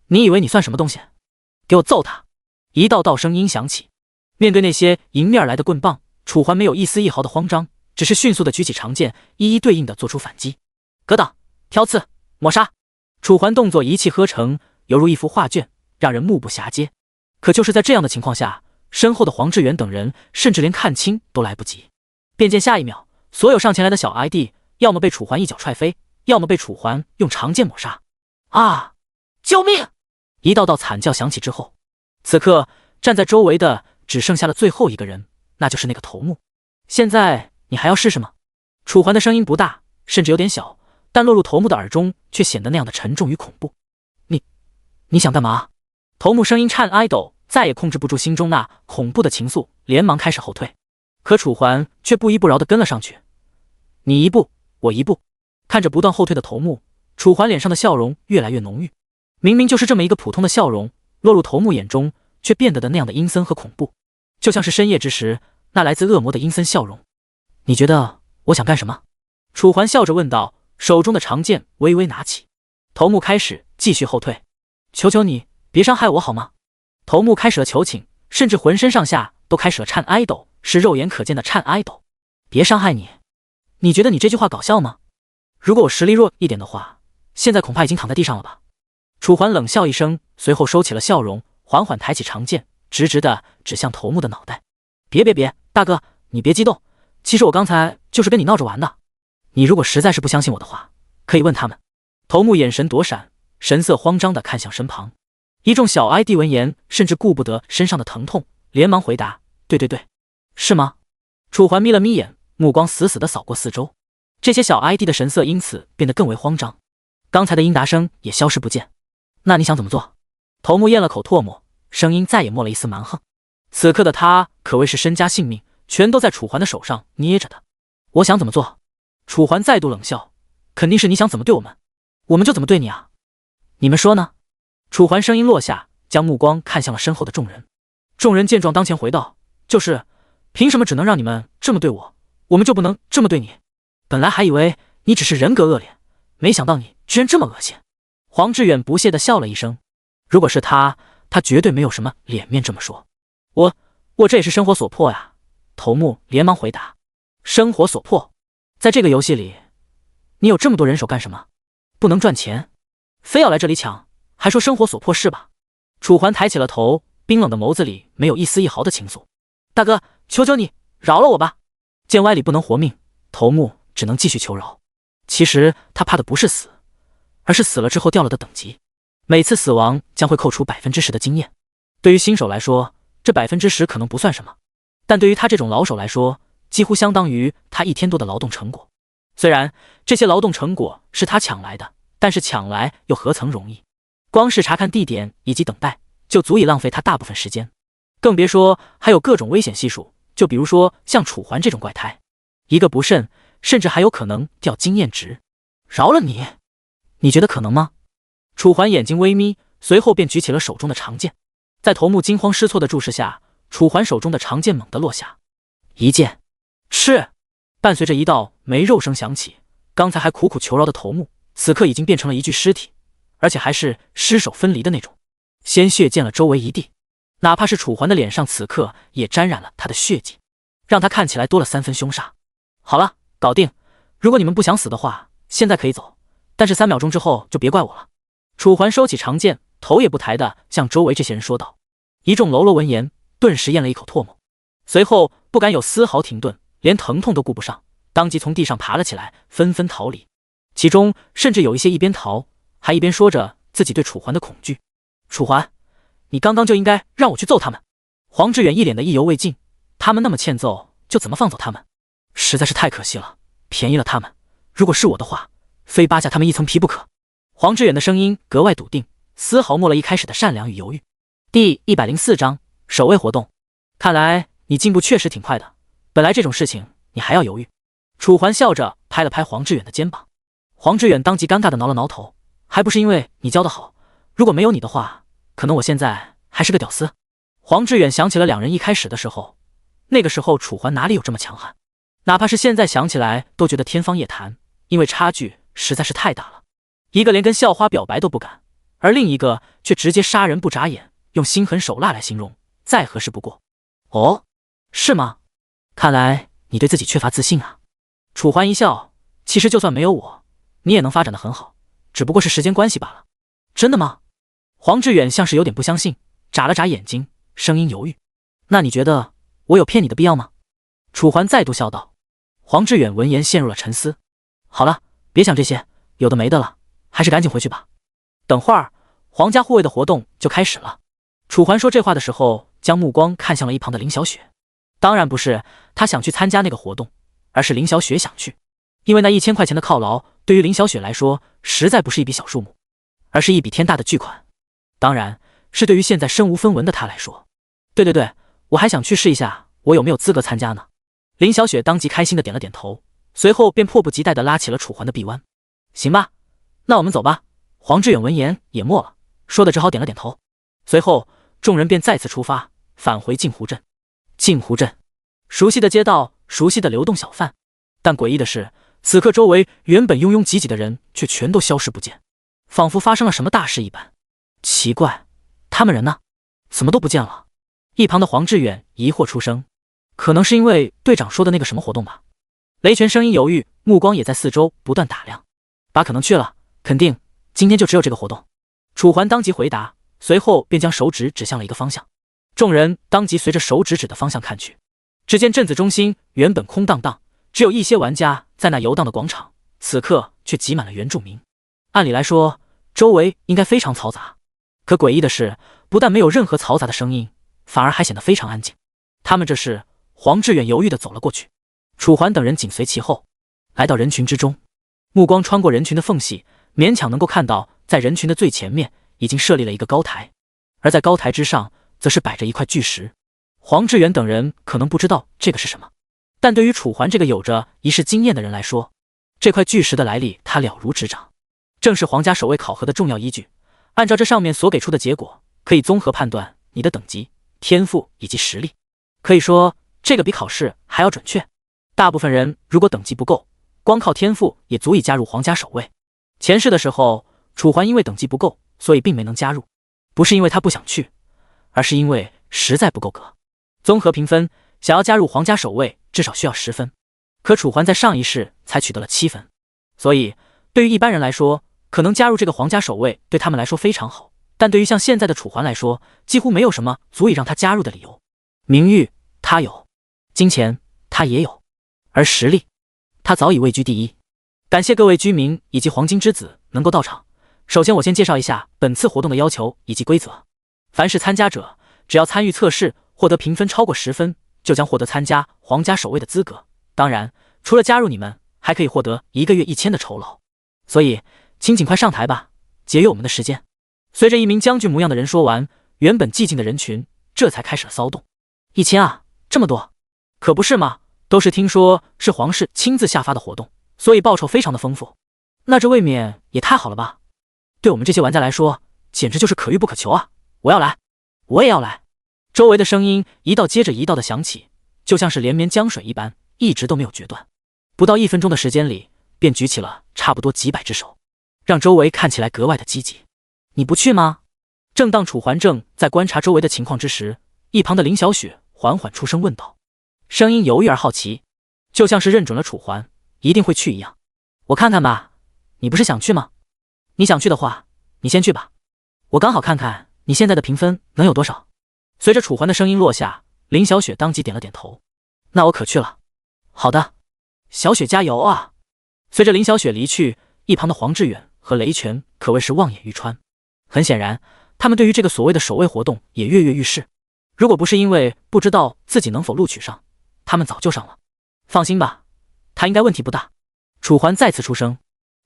你以为你算什么东西？给我揍他！一道道声音响起。面对那些迎面而来的棍棒，楚环没有一丝一毫的慌张，只是迅速的举起长剑，一一对应的做出反击。格挡、挑刺、抹杀。楚环动作一气呵成，犹如一幅画卷，让人目不暇接。可就是在这样的情况下，身后的黄志远等人甚至连看清都来不及。便见下一秒，所有上前来的小 ID 要么被楚环一脚踹飞，要么被楚环用长剑抹杀。啊！救命！一道道惨叫响起之后，此刻站在周围的只剩下了最后一个人，那就是那个头目。现在你还要试试吗？楚环的声音不大，甚至有点小，但落入头目的耳中却显得那样的沉重与恐怖。你想干嘛？头目声音颤哀抖，再也控制不住心中那恐怖的情愫，连忙开始后退。可楚环却不依不饶地跟了上去。你一步，我一步。看着不断后退的头目，楚环脸上的笑容越来越浓郁。明明就是这么一个普通的笑容，落入头目眼中却变得那样的阴森和恐怖，就像是深夜之时那来自恶魔的阴森笑容。你觉得我想干什么？楚环笑着问道，手中的长剑微微拿起。头目开始继续后退。求求你别伤害我好吗？头目开始了求情，甚至浑身上下都开始了颤哀抖，是肉眼可见的颤哀抖。别伤害你？你觉得你这句话搞笑吗？如果我实力弱一点的话，现在恐怕已经躺在地上了吧。楚环冷笑一声，随后收起了笑容，缓缓抬起长剑，直直的指向头目的脑袋。别，大哥，你别激动，其实我刚才就是跟你闹着玩的。你如果实在是不相信我的话，可以问他们。头目眼神躲闪，神色慌张地看向身旁。一众小 ID 闻言，甚至顾不得身上的疼痛，连忙回答：对，是吗？楚环眯了眯眼，目光死死地扫过四周。这些小 ID 的神色因此变得更为慌张，刚才的应答声也消失不见。那你想怎么做？头目咽了口唾沫，声音再也没了一丝蛮横。此刻的他可谓是身家性命全都在楚环的手上捏着的。我想怎么做？楚环再度冷笑，肯定是你想怎么对我们，我们就怎么对你啊。你们说呢？楚环声音落下，将目光看向了身后的众人。众人见状当前回道，就是凭什么只能让你们这么对我，我们就不能这么对你？本来还以为你只是人格恶劣，没想到你居然这么恶心。黄志远不屑地笑了一声，如果是他绝对没有什么脸面这么说。我这也是生活所迫呀。头目连忙回答，生活所迫？在这个游戏里，你有这么多人手干什么？不能赚钱，非要来这里抢，还说生活所迫是吧？楚环抬起了头，冰冷的眸子里没有一丝一毫的情愫。大哥，求求你饶了我吧。见歪理不能活命，头目只能继续求饶。其实他怕的不是死，而是死了之后掉了的等级。每次死亡将会扣除10%的经验。对于新手来说，这10%可能不算什么，但对于他这种老手来说，几乎相当于他1天多的劳动成果。虽然这些劳动成果是他抢来的，但是抢来又何曾容易？光是查看地点以及等待，就足以浪费他大部分时间，更别说还有各种危险系数，就比如说像楚环这种怪胎，一个不慎，甚至还有可能掉经验值。饶了你，你觉得可能吗？楚环眼睛微眯，随后便举起了手中的长剑。在头目惊慌失措的注视下，楚环手中的长剑猛地落下，一剑，是，伴随着一道没肉声响起，刚才还苦苦求饶的头目，此刻已经变成了一具尸体，而且还是尸首分离的那种，鲜血溅了周围一地，哪怕是楚环的脸上此刻也沾染了他的血迹，让他看起来多了3分凶煞。好了，搞定，如果你们不想死的话，现在可以走，但是3秒钟之后就别怪我了。楚环收起长剑，头也不抬地向周围这些人说道。一众喽啰闻言，顿时咽了一口唾沫，随后不敢有丝毫停顿，连疼痛都顾不上，当即从地上爬了起来，纷纷逃离。其中甚至有一些一边逃，还一边说着自己对楚环的恐惧。楚环，你刚刚就应该让我去揍他们。黄志远一脸的意犹未尽，他们那么欠揍，就怎么放走他们？实在是太可惜了，便宜了他们。如果是我的话，非扒下他们一层皮不可。黄志远的声音格外笃定，丝毫没了一开始的善良与犹豫。第104章守卫活动。看来你进步确实挺快的，本来这种事情你还要犹豫。楚环笑着拍了拍黄志远的肩膀。黄志远当即尴尬的挠了挠头，还不是因为你教得好，如果没有你的话，可能我现在还是个屌丝。黄志远想起了两人一开始的时候，那个时候楚环哪里有这么强悍，哪怕是现在想起来都觉得天方夜谭，因为差距实在是太大了。一个连跟校花表白都不敢，而另一个却直接杀人不眨眼，用心狠手辣来形容，再合适不过。哦，是吗？看来你对自己缺乏自信啊。楚环一笑，其实就算没有我，你也能发展得很好，只不过是时间关系罢了。真的吗？黄志远像是有点不相信，眨了眨眼睛，声音犹豫：“那你觉得我有骗你的必要吗？”楚环再度笑道。黄志远闻言陷入了沉思。好了，别想这些有的没的了，还是赶紧回去吧。等会儿皇家护卫的活动就开始了。楚环说这话的时候，将目光看向了一旁的林小雪。当然不是他想去参加那个活动，而是林小雪想去。因为那1000块钱的犒劳对于林小雪来说实在不是一笔小数目，而是一笔天大的巨款。当然是对于现在身无分文的他来说。对，我还想去试一下我有没有资格参加呢。林小雪当即开心的点了点头，随后便迫不及待地拉起了楚环的臂弯。行吧，那我们走吧。黄志远闻言也默了，说的只好点了点头。随后众人便再次出发，返回镜湖镇。镜湖镇，熟悉的街道，熟悉的流动小贩，但诡异的是，此刻周围原本拥拥挤挤的人却全都消失不见，仿佛发生了什么大事一般。奇怪，他们人呢？怎么都不见了？一旁的黄志远疑惑出声，可能是因为队长说的那个什么活动吧。雷拳声音犹豫，目光也在四周不断打量。把可能去了，肯定今天就只有这个活动。楚环当即回答，随后便将手指指向了一个方向。众人当即随着手指指的方向看去，只见镇子中心原本空荡荡，只有一些玩家在那游荡的广场，此刻却挤满了原住民。按理来说，周围应该非常嘈杂，可诡异的是，不但没有任何嘈杂的声音，反而还显得非常安静。他们这是？黄志远犹豫地走了过去，楚环等人紧随其后，来到人群之中，目光穿过人群的缝隙，勉强能够看到，在人群的最前面已经设立了一个高台，而在高台之上则是摆着一块巨石。黄志远等人可能不知道这个是什么，但对于楚环这个有着一世经验的人来说，这块巨石的来历他了如指掌，正是皇家守卫考核的重要依据。按照这上面所给出的结果，可以综合判断你的等级、天赋以及实力。可以说这个比考试还要准确。大部分人如果等级不够，光靠天赋也足以加入皇家守卫。前世的时候，楚环因为等级不够，所以并没能加入，不是因为他不想去，而是因为实在不够格。综合评分，想要加入皇家守卫至少需要10分，可楚环在上一世才取得了7分，所以对于一般人来说，可能加入这个皇家守卫对他们来说非常好，但对于像现在的楚环来说，几乎没有什么足以让他加入的理由。名誉他有，金钱他也有，而实力他早已位居第一。感谢各位居民以及黄金之子能够到场。首先我先介绍一下本次活动的要求以及规则。凡是参加者，只要参与测试获得评分超过10分，就将获得参加皇家守卫的资格。当然，除了加入你们，还可以获得1个月1000的酬劳。所以请尽快上台吧，节约我们的时间。随着一名将军模样的人说完，原本寂静的人群这才开始了骚动。1000啊，这么多？可不是嘛，都是听说是皇室亲自下发的活动，所以报酬非常的丰富。那这未免也太好了吧？对我们这些玩家来说，简直就是可遇不可求啊！我要来，我也要来。周围的声音一道接着一道的响起，就像是连绵江水一般，一直都没有决断。不到1分钟的时间里，便举起了差不多几百只手，让周围看起来格外的积极。你不去吗？正当楚环正在观察周围的情况之时，一旁的林小雪缓缓出声问道，声音犹豫而好奇，就像是认准了楚环一定会去一样。我看看吧，你不是想去吗？你想去的话，你先去吧，我刚好看看你现在的评分能有多少。随着楚环的声音落下，林小雪当即点了点头。那我可去了。好的，小雪加油啊！随着林小雪离去，一旁的黄志远和雷拳可谓是望眼欲穿。很显然，他们对于这个所谓的守卫活动也跃跃欲试。如果不是因为不知道自己能否录取上，他们早就上了。放心吧，他应该问题不大。楚环再次出声。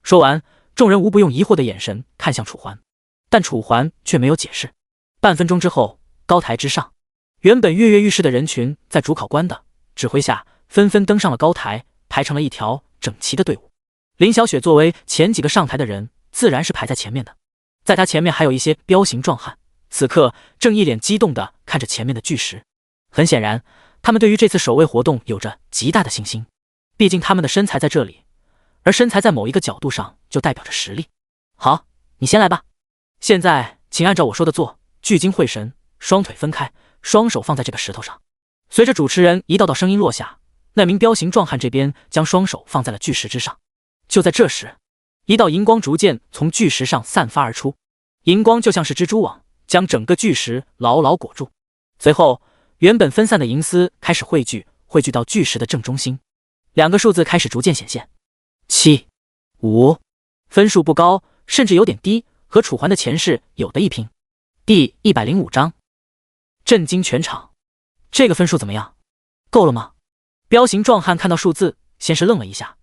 说完，众人无不用疑惑的眼神看向楚环，但楚环却没有解释。半分钟之后，高台之上，原本跃跃欲试的人群在主考官的指挥下，纷纷登上了高台，排成了一条整齐的队伍。林小雪作为前几个上台的人，自然是排在前面的。在她前面还有一些彪形壮汉，此刻正一脸激动地看着前面的巨石。很显然，他们对于这次守卫活动有着极大的信心，毕竟他们的身材在这里，而身材在某一个角度上就代表着实力。好，你先来吧。现在请按照我说的做，聚精会神，双腿分开，双手放在这个石头上。随着主持人一道道声音落下，那名彪形壮汉这边将双手放在了巨石之上。就在这时，一道银光逐渐从巨石上散发而出，荧光就像是蜘蛛网，将整个巨石牢牢裹住。随后，原本分散的银丝开始汇聚到巨石的正中心，两个数字开始逐渐显现：7、5。分数不高，甚至有点低，和楚环的前世有的一拼。第105章，震惊全场。这个分数怎么样？够了吗？彪形壮汉看到数字，先是愣了一下，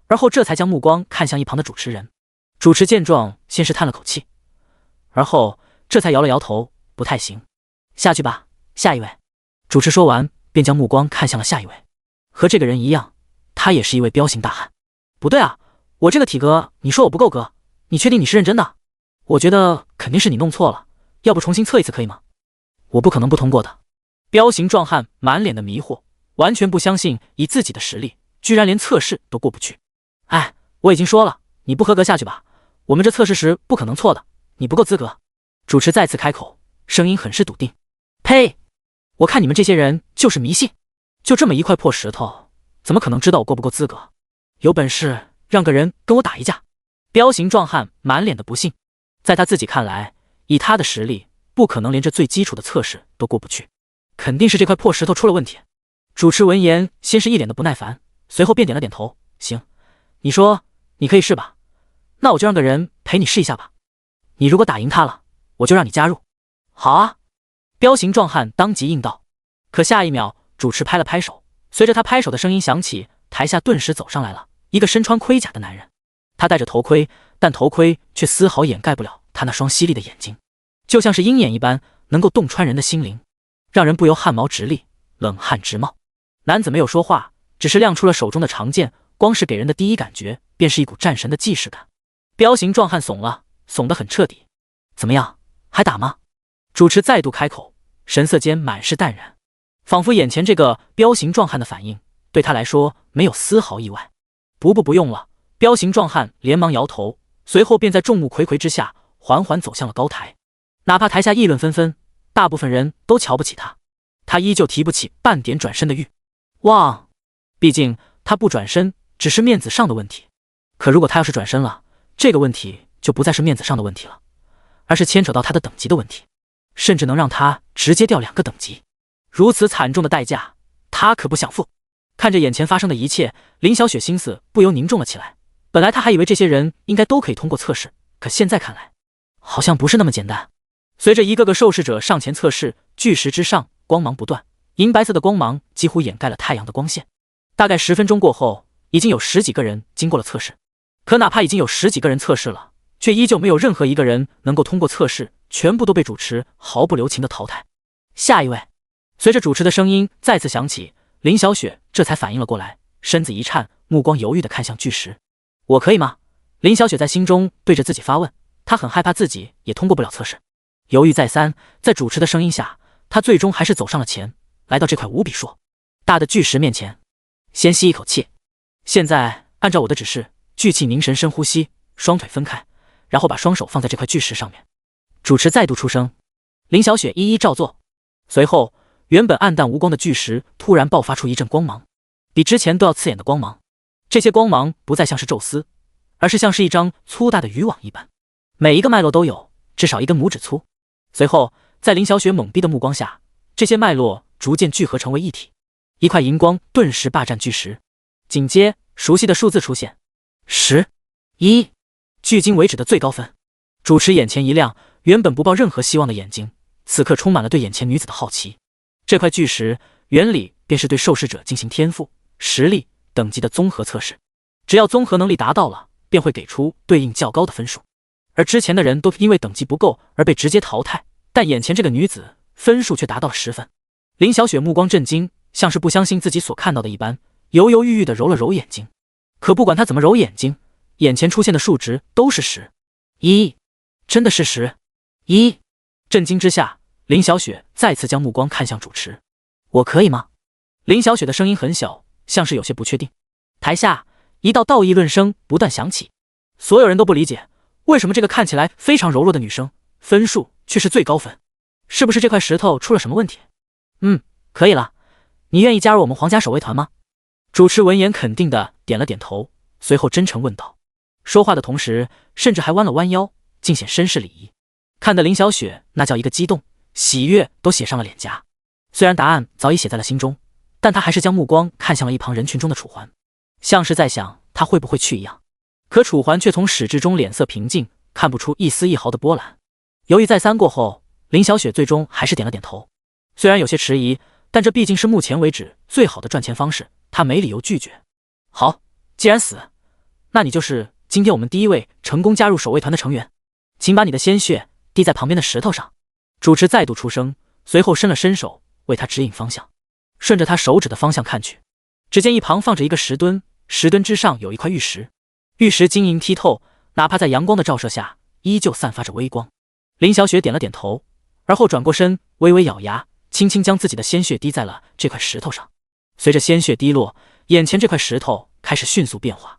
而后这才将目光看向一旁的主持人。主持见状，先是叹了口气，而后这才摇了摇头，不太行，下去吧，下一位。主持说完，便将目光看向了下一位。和这个人一样，他也是一位彪形大汉。不对啊，我这个体格，你说我不够格，你确定你是认真的？我觉得肯定是你弄错了，要不重新测一次可以吗？我不可能不通过的。彪形壮汉满脸的迷惑，完全不相信以自己的实力，居然连测试都过不去。哎，我已经说了，你不合格下去吧，我们这测试时不可能错的，你不够资格。主持再次开口，声音很是笃定。呸！我看你们这些人就是迷信，就这么一块破石头，怎么可能知道我够不够资格？有本事让个人跟我打一架！彪形壮汉满脸的不信，在他自己看来，以他的实力，不可能连这最基础的测试都过不去，肯定是这块破石头出了问题。主持闻言，先是一脸的不耐烦，随后便点了点头，行，你说你可以试吧，那我就让个人陪你试一下吧。你如果打赢他了，我就让你加入。好啊！彪形壮汉当即应道。可下一秒，主持拍了拍手，随着他拍手的声音响起，台下顿时走上来了一个身穿盔甲的男人。他戴着头盔，但头盔却丝毫掩盖不了他那双犀利的眼睛，就像是鹰眼一般，能够洞穿人的心灵，让人不由汗毛直立，冷汗直冒。男子没有说话，只是亮出了手中的长剑，光是给人的第一感觉便是一股战神的既视感。彪形壮汉怂了，怂得很彻底。怎么样，还打吗？主持再度开口，神色间满是淡然，仿佛眼前这个彪形壮汉的反应对他来说没有丝毫意外。不用了。彪形壮汉连忙摇头，随后便在众目睽睽之下缓缓走向了高台。哪怕台下议论纷纷，大部分人都瞧不起他，他依旧提不起半点转身的欲望。毕竟他不转身只是面子上的问题，可如果他要是转身了，这个问题就不再是面子上的问题了，而是牵扯到他的等级的问题，甚至能让他直接掉2个等级。如此惨重的代价，他可不想付。看着眼前发生的一切，林小雪心思不由凝重了起来。本来他还以为这些人应该都可以通过测试，可现在看来，好像不是那么简单。随着一个个受试者上前测试，巨石之上光芒不断，银白色的光芒几乎掩盖了太阳的光线。大概10分钟过后，已经有10几个人经过了测试。可哪怕已经有10几个人测试了，却依旧没有任何一个人能够通过测试，全部都被主持毫不留情的淘汰。下一位。随着主持的声音再次响起，林小雪这才反应了过来，身子一颤，目光犹豫地看向巨石。我可以吗？林小雪在心中对着自己发问，她很害怕自己也通过不了测试。犹豫再三，在主持的声音下，她最终还是走上了前，来到这块无比硕大的巨石面前，先吸一口气。现在按照我的指示，聚气凝神，深呼吸，双腿分开，然后把双手放在这块巨石上面。主持再度出声，林小雪一一照做。随后，原本暗淡无光的巨石突然爆发出一阵光芒，比之前都要刺眼的光芒。这些光芒不再像是宙斯，而是像是一张粗大的渔网一般，每一个脉络都有至少1根拇指粗。随后，在林小雪懵逼的目光下，这些脉络逐渐聚合成为一体，一块银光顿时霸占巨石。紧接熟悉的数字出现，10、1，距今为止的最高分。主持眼前一亮，原本不抱任何希望的眼睛，此刻充满了对眼前女子的好奇。这块巨石原理便是对受试者进行天赋、实力、等级的综合测试，只要综合能力达到了，便会给出对应较高的分数。而之前的人都因为等级不够而被直接淘汰，但眼前这个女子分数却达到了10分。林小雪目光震惊，像是不相信自己所看到的一般，犹犹豫豫地揉了揉眼睛。可不管她怎么揉眼睛，眼前出现的数值都是10、1，真的是10、1。震惊之下，林小雪再次将目光看向主持。我可以吗？林小雪的声音很小，像是有些不确定。台下一道道议论声不断响起，所有人都不理解，为什么这个看起来非常柔弱的女生，分数却是最高分？是不是这块石头出了什么问题？可以了，你愿意加入我们皇家守卫团吗？主持闻言肯定的点了点头，随后真诚问道，说话的同时甚至还弯了弯腰，尽显绅士礼仪。看得林小雪那叫一个激动，喜悦都写上了脸颊。虽然答案早已写在了心中，但她还是将目光看向了一旁人群中的楚环，像是在想他会不会去一样。可楚环却从始至终脸色平静，看不出一丝一毫的波澜。犹豫再三过后，林小雪最终还是点了点头。虽然有些迟疑，但这毕竟是目前为止最好的赚钱方式，她没理由拒绝。好，既然死，那你就是今天我们第一位成功加入守卫团的成员，请把你的鲜血滴在旁边的石头上。主持再度出声，随后伸了伸手为他指引方向。顺着他手指的方向看去，只见一旁放着一个石墩，石墩之上有一块玉石，玉石晶莹剔透，哪怕在阳光的照射下依旧散发着微光。林小雪点了点头，而后转过身，微微咬牙，轻轻将自己的鲜血滴在了这块石头上。随着鲜血滴落，眼前这块石头开始迅速变化，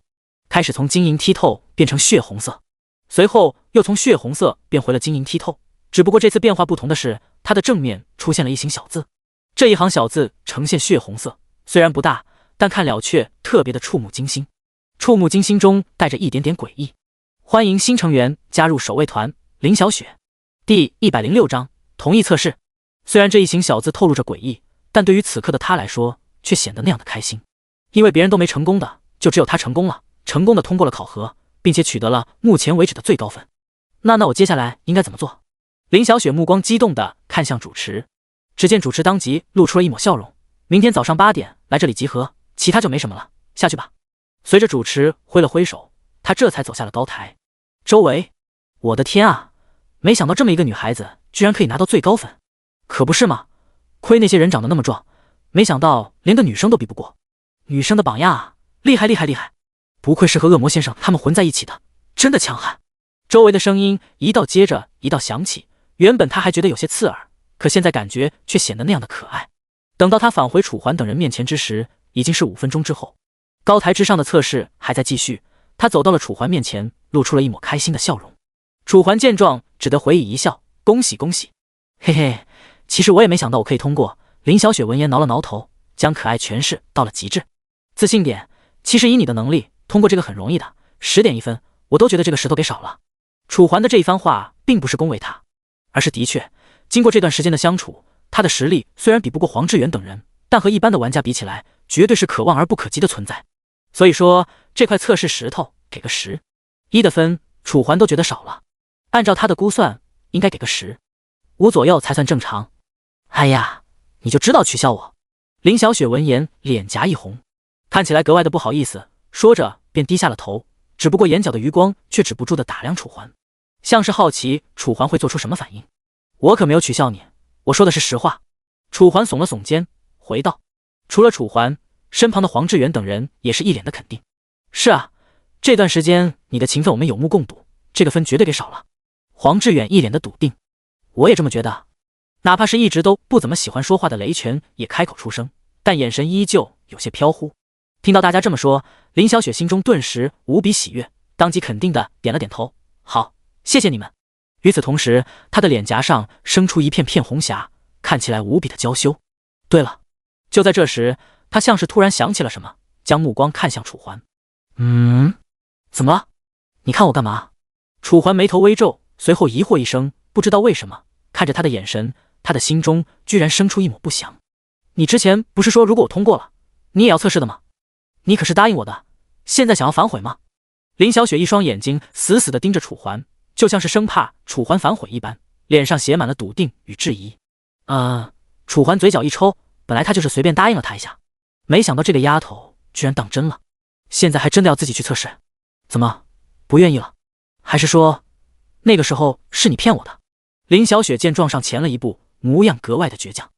开始从晶莹剔透变成血红色，随后又从血红色变回了晶莹剔透。只不过这次变化不同的是，它的正面出现了一行小字。这一行小字呈现血红色，虽然不大，但看了却特别的触目惊心。触目惊心中带着一点点诡异。欢迎新成员加入守卫团，林小雪。第106章同意测试。虽然这一行小字透露着诡异，但对于此刻的他来说却显得那样的开心，因为别人都没成功的，就只有他成功了，成功的通过了考核，并且取得了目前为止的最高分。那我接下来应该怎么做？林小雪目光激动地看向主持，只见主持当即露出了一抹笑容。明天早上8点来这里集合，其他就没什么了，下去吧。随着主持挥了挥手，他这才走下了高台。周围，我的天啊，没想到这么一个女孩子居然可以拿到最高分。可不是嘛，亏那些人长得那么壮，没想到连个女生都比不过。女生的榜样啊，厉害厉害厉害，不愧是和恶魔先生他们混在一起的，真的强悍。周围的声音一道接着一道响起，原本他还觉得有些刺耳，可现在感觉却显得那样的可爱。等到他返回楚环等人面前之时，已经是5分钟之后。高台之上的测试还在继续，他走到了楚环面前，露出了一抹开心的笑容。楚环见状只得回以一笑，恭喜恭喜。嘿嘿，其实我也没想到我可以通过。林小雪闻言挠了挠头，将可爱诠释到了极致。自信点，其实以你的能力通过这个很容易的，10点1分，我都觉得这个石头给少了。楚环的这一番话并不是恭维他，而是的确经过这段时间的相处，他的实力虽然比不过黄志远等人，但和一般的玩家比起来，绝对是可望而不可及的存在。所以说这块测试石头给个10，1的分，楚环都觉得少了。按照他的估算，应该给个10，5左右才算正常。哎呀，你就知道取笑我。林小雪闻言脸颊一红，看起来格外的不好意思，说着便低下了头，只不过眼角的余光却止不住的打量楚环，像是好奇楚环会做出什么反应。我可没有取笑你，我说的是实话。楚环耸了耸肩回道。除了楚环，身旁的黄志远等人也是一脸的肯定。是啊，这段时间你的勤奋我们有目共睹，这个分绝对给少了。黄志远一脸的笃定。我也这么觉得。哪怕是一直都不怎么喜欢说话的雷拳也开口出声，但眼神依旧有些飘忽。听到大家这么说，林小雪心中顿时无比喜悦，当即肯定的点了点头。好，谢谢你们。与此同时，她的脸颊上生出一片片红霞，看起来无比的娇羞。对了，就在这时，她像是突然想起了什么，将目光看向楚环。怎么了？你看我干嘛？楚环眉头微皱，随后疑惑一声，不知道为什么看着他的眼神，他的心中居然生出一抹不祥。你之前不是说如果我通过了，你也要测试的吗？你可是答应我的，现在想要反悔吗？林小雪一双眼睛死死地盯着楚环，就像是生怕楚环反悔一般，脸上写满了笃定与质疑。楚环嘴角一抽，本来他就是随便答应了他一下，没想到这个丫头居然当真了，现在还真的要自己去测试。怎么，不愿意了？还是说那个时候是你骗我的？林小雪见状上前了一步，模样格外的倔强。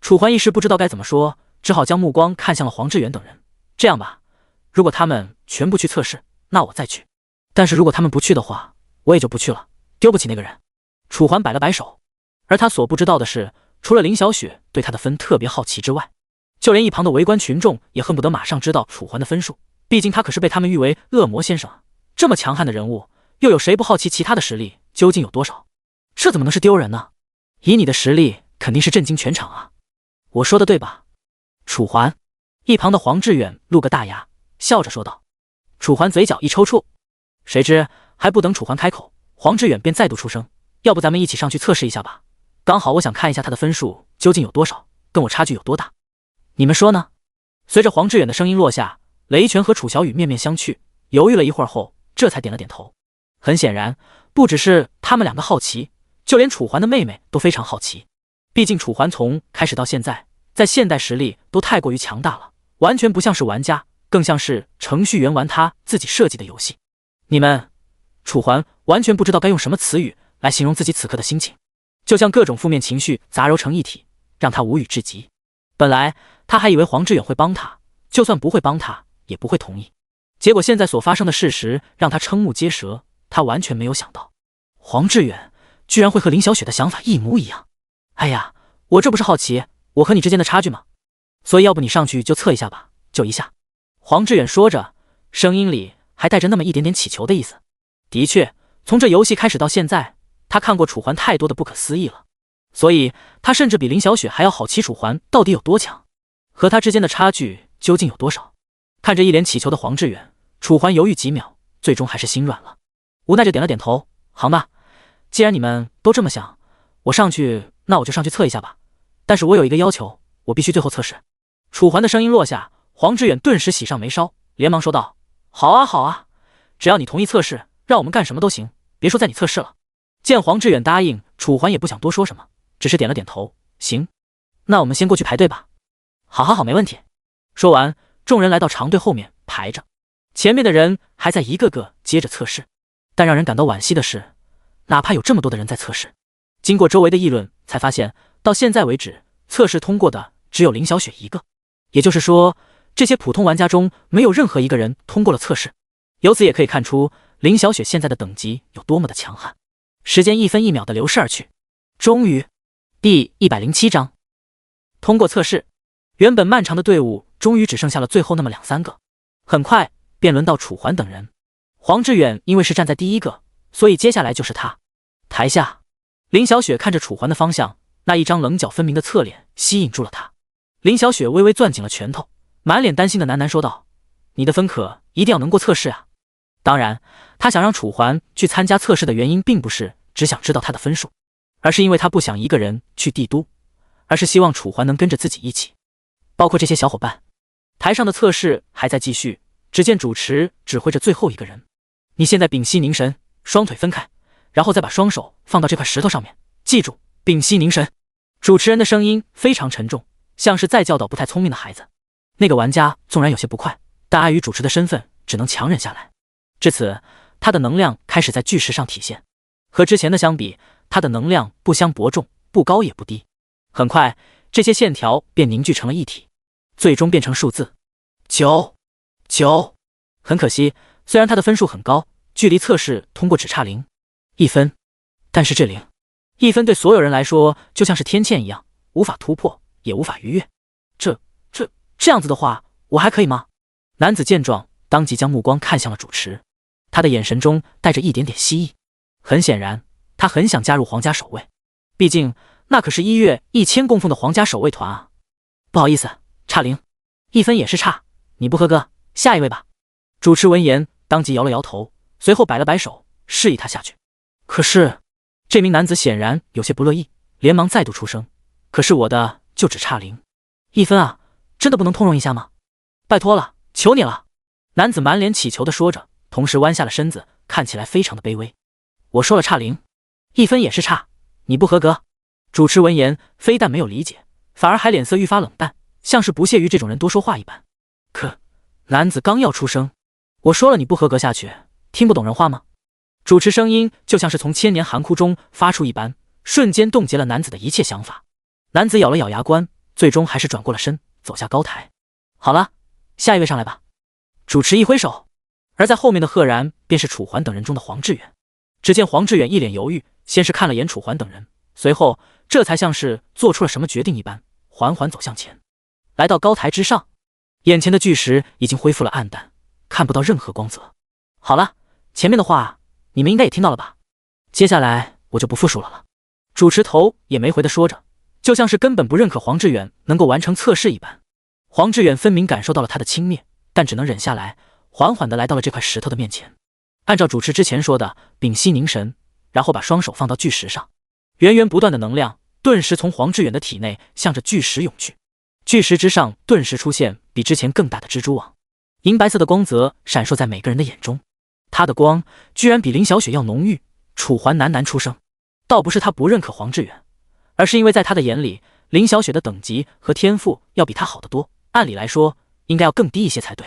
楚环一时不知道该怎么说，只好将目光看向了黄志远等人。这样吧，如果他们全部去测试，那我再去，但是如果他们不去的话，我也就不去了，丢不起那个人。楚环摆了摆手，而他所不知道的是，除了林小雪对他的分特别好奇之外，就连一旁的围观群众也恨不得马上知道楚环的分数，毕竟他可是被他们誉为恶魔先生啊，这么强悍的人物，又有谁不好奇其他的实力究竟有多少？这怎么能是丢人呢？以你的实力，肯定是震惊全场啊！我说的对吧？楚环。一旁的黄志远露个大牙，笑着说道。楚环嘴角一抽搐，谁知还不等楚环开口，黄志远便再度出声：要不咱们一起上去测试一下吧？刚好我想看一下他的分数究竟有多少，跟我差距有多大。你们说呢？随着黄志远的声音落下，雷泉和楚小雨面面相觑，犹豫了一会儿后，这才点了点头。很显然，不只是他们两个好奇，就连楚环的妹妹都非常好奇。毕竟楚环从开始到现在，在现代实力都太过于强大了，完全不像是玩家，更像是程序员玩他自己设计的游戏。楚环完全不知道该用什么词语来形容自己此刻的心情，就像各种负面情绪杂糅成一体，让他无语至极。本来他还以为黄志远会帮他，就算不会帮他，也不会同意。结果现在所发生的事实让他瞠目结舌，他完全没有想到，黄志远居然会和林小雪的想法一模一样。哎呀，我这不是好奇我和你之间的差距吗？所以要不你上去就测一下吧，就一下。黄志远说着，声音里还带着那么一点点乞求的意思。的确，从这游戏开始到现在，他看过楚环太多的不可思议了，所以他甚至比林小雪还要好奇楚环到底有多强，和他之间的差距究竟有多少。看着一脸乞求的黄志远，楚环犹豫几秒，最终还是心软了，无奈着点了点头。好吧，既然你们都这么想，我上去，那我就上去测一下吧。但是我有一个要求，我必须最后测试。楚环的声音落下，黄志远顿时喜上眉梢，连忙说道：好啊好啊，只要你同意测试，让我们干什么都行，别说在你测试了。见黄志远答应，楚环也不想多说什么，只是点了点头。行，那我们先过去排队吧。好，没问题。说完，众人来到长队后面排着，前面的人还在一个个接着测试。但让人感到惋惜的是，哪怕有这么多的人在测试，经过周围的议论，才发现到现在为止，测试通过的只有林小雪一个。也就是说，这些普通玩家中没有任何一个人通过了测试。由此也可以看出林小雪现在的等级有多么的强悍。时间一分一秒的流逝而去，终于第107章通过测试。原本漫长的队伍终于只剩下了最后那么2、3个，很快便轮到楚环等人。黄志远因为是站在第一个，所以接下来就是他。台下，林小雪看着楚环的方向，那一张棱角分明的侧脸吸引住了他。林小雪微微攥紧了拳头，满脸担心的喃喃说道：你的分可一定要能过测试啊。当然，他想让楚环去参加测试的原因并不是只想知道他的分数，而是因为他不想一个人去帝都，而是希望楚环能跟着自己一起，包括这些小伙伴。台上的测试还在继续，只见主持指挥着最后一个人：你现在屏息凝神，双腿分开，然后再把双手放到这块石头上面，记住，屏息凝神。主持人的声音非常沉重，像是在教导不太聪明的孩子。那个玩家纵然有些不快，但碍于主持的身份，只能强忍下来。至此，他的能量开始在巨石上体现。和之前的相比，他的能量不相伯仲，不高也不低。很快，这些线条便凝聚成了一体，最终变成数字9。很可惜，虽然他的分数很高，距离测试通过只差0.1分，但是这0.1分对所有人来说就像是天堑一样，无法突破，也无法逾越。这样子的话，我还可以吗？男子见状，当即将目光看向了主持，他的眼神中带着一点点希翼。很显然，他很想加入皇家守卫，毕竟那可是1月1000供奉的皇家守卫团啊。不好意思，差0.1分也是差，你不合格，下一位吧。主持闻言，当即摇了摇头，随后摆了摆手，示意他下去。可是，这名男子显然有些不乐意，连忙再度出声：可是我的就只差0.1分啊，真的不能通融一下吗？拜托了，求你了。男子满脸乞求地说着，同时弯下了身子，看起来非常的卑微。我说了差0.1分也是差，你不合格。主持闻言，非但没有理解，反而还脸色愈发冷淡，像是不屑于这种人多说话一般。可男子刚要出声，我说了你不合格下去，听不懂人话吗？主持声音就像是从千年寒窟中发出一般，瞬间冻结了男子的一切想法。男子咬了咬牙关，最终还是转过了身，走下高台。好了，下一位上来吧。主持一挥手，而在后面的赫然便是楚环等人中的黄志远。只见黄志远一脸犹豫，先是看了眼楚环等人，随后这才像是做出了什么决定一般，缓缓走向前，来到高台之上。眼前的巨石已经恢复了暗淡，看不到任何光泽。好了，前面的话你们应该也听到了吧，接下来我就不复述了。主持头也没回的说着，就像是根本不认可黄志远能够完成测试一般。黄志远分明感受到了他的轻蔑，但只能忍下来，缓缓地来到了这块石头的面前。按照主持之前说的，屏息凝神，然后把双手放到巨石上，源源不断的能量顿时从黄志远的体内向着巨石涌去。巨石之上顿时出现比之前更大的蜘蛛网，银白色的光泽闪烁在每个人的眼中。他的光居然比林小雪要浓郁。楚环喃喃出声，倒不是他不认可黄志远，而是因为在他的眼里，林小雪的等级和天赋要比他好得多，按理来说应该要更低一些才对。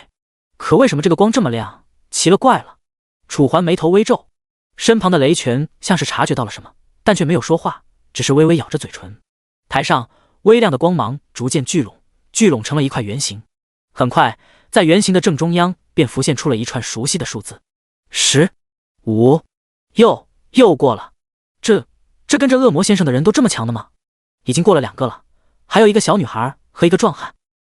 可为什么这个光这么亮？奇了怪了。楚环眉头微皱，身旁的雷拳像是察觉到了什么，但却没有说话，只是微微咬着嘴唇。台上微亮的光芒逐渐聚拢，聚拢成了一块圆形。很快，在圆形的正中央便浮现出了一串熟悉的数字：10、5，又过了。这跟着恶魔先生的人都这么强的吗？已经过了2个了，还有一个小女孩和一个壮汉。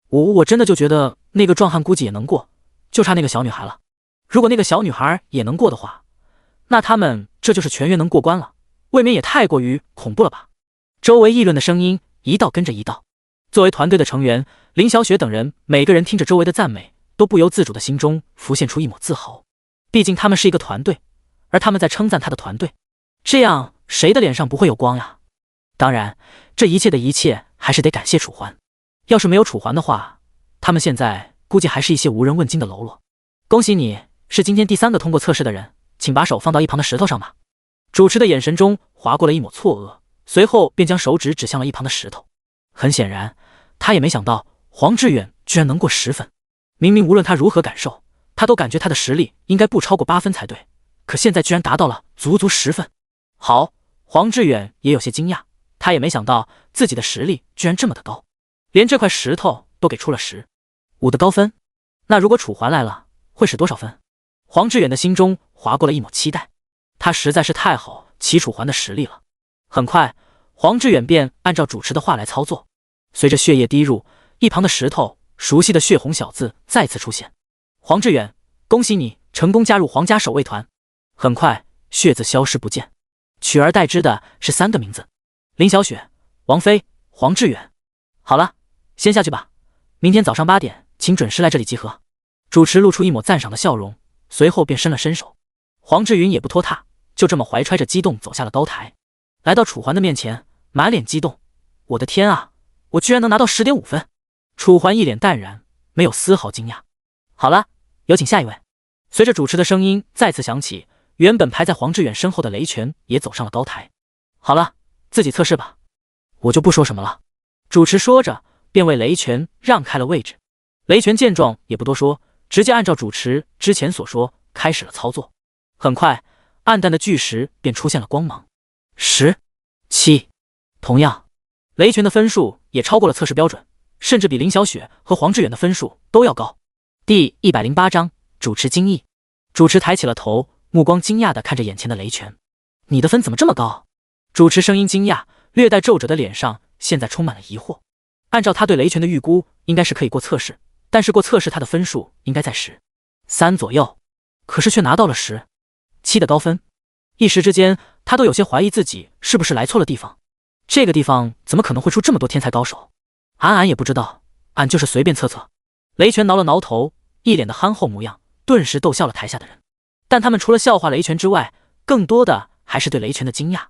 我真的就觉得那个壮汉估计也能过，就差那个小女孩了。如果那个小女孩也能过的话，那他们这就是全员能过关了，未免也太过于恐怖了吧。周围议论的声音一道跟着一道。作为团队的成员，林小雪等人每个人听着周围的赞美，都不由自主的心中浮现出一抹自豪。毕竟他们是一个团队，而他们在称赞他的团队，这样谁的脸上不会有光呀？当然，这一切的一切还是得感谢楚环。要是没有楚环的话，他们现在估计还是一些无人问津的喽啰。恭喜你，是今天第3个通过测试的人，请把手放到一旁的石头上吧。主持的眼神中划过了一抹错愕，随后便将手指指向了一旁的石头。很显然，他也没想到黄志远居然能过10分。明明无论他如何感受，他都感觉他的实力应该不超过8分才对，可现在居然达到了足足10分。好，黄志远也有些惊讶，他也没想到自己的实力居然这么的高，连这块石头都给出了10、5的高分。那如果楚环来了，会是多少分？黄志远的心中划过了一抹期待，他实在是太好齐楚环的实力了。很快，黄志远便按照主持的话来操作，随着血液滴入，一旁的石头熟悉的血红小字再次出现：黄志远，恭喜你成功加入皇家守卫团。很快，血字消失不见，取而代之的是3个名字：林小雪、王菲、黄志远。好了，先下去吧，明天早上8点请准时来这里集合。主持露出一抹赞赏的笑容，随后便伸了伸手。黄志云也不拖沓，就这么怀揣着激动走下了高台，来到楚环的面前，满脸激动：我的天啊，我居然能拿到10.5分！楚环一脸淡然，没有丝毫惊讶。好了，有请下一位。随着主持的声音再次响起，原本排在黄志远身后的雷拳也走上了高台。好了，自己测试吧，我就不说什么了。主持说着，便为雷拳让开了位置。雷拳见状也不多说，直接按照主持之前所说开始了操作。很快，暗淡的巨石便出现了光芒。10、7，同样，雷拳的分数也超过了测试标准，甚至比林小雪和黄志远的分数都要高。第108章，主持惊异。主持抬起了头，目光惊讶地看着眼前的雷拳。你的分怎么这么高？主持声音惊讶，略带皱褶的脸上现在充满了疑惑。按照他对雷拳的预估，应该是可以过测试，但是过测试他的分数应该在13左右，可是却拿到了17的高分。一时之间，他都有些怀疑自己是不是来错了地方。这个地方怎么可能会出这么多天才高手？俺也不知道，俺就是随便测测。雷拳挠了挠头，一脸的憨厚模样，顿时逗笑了台下的人。但他们除了笑话雷拳之外，更多的还是对雷拳的惊讶。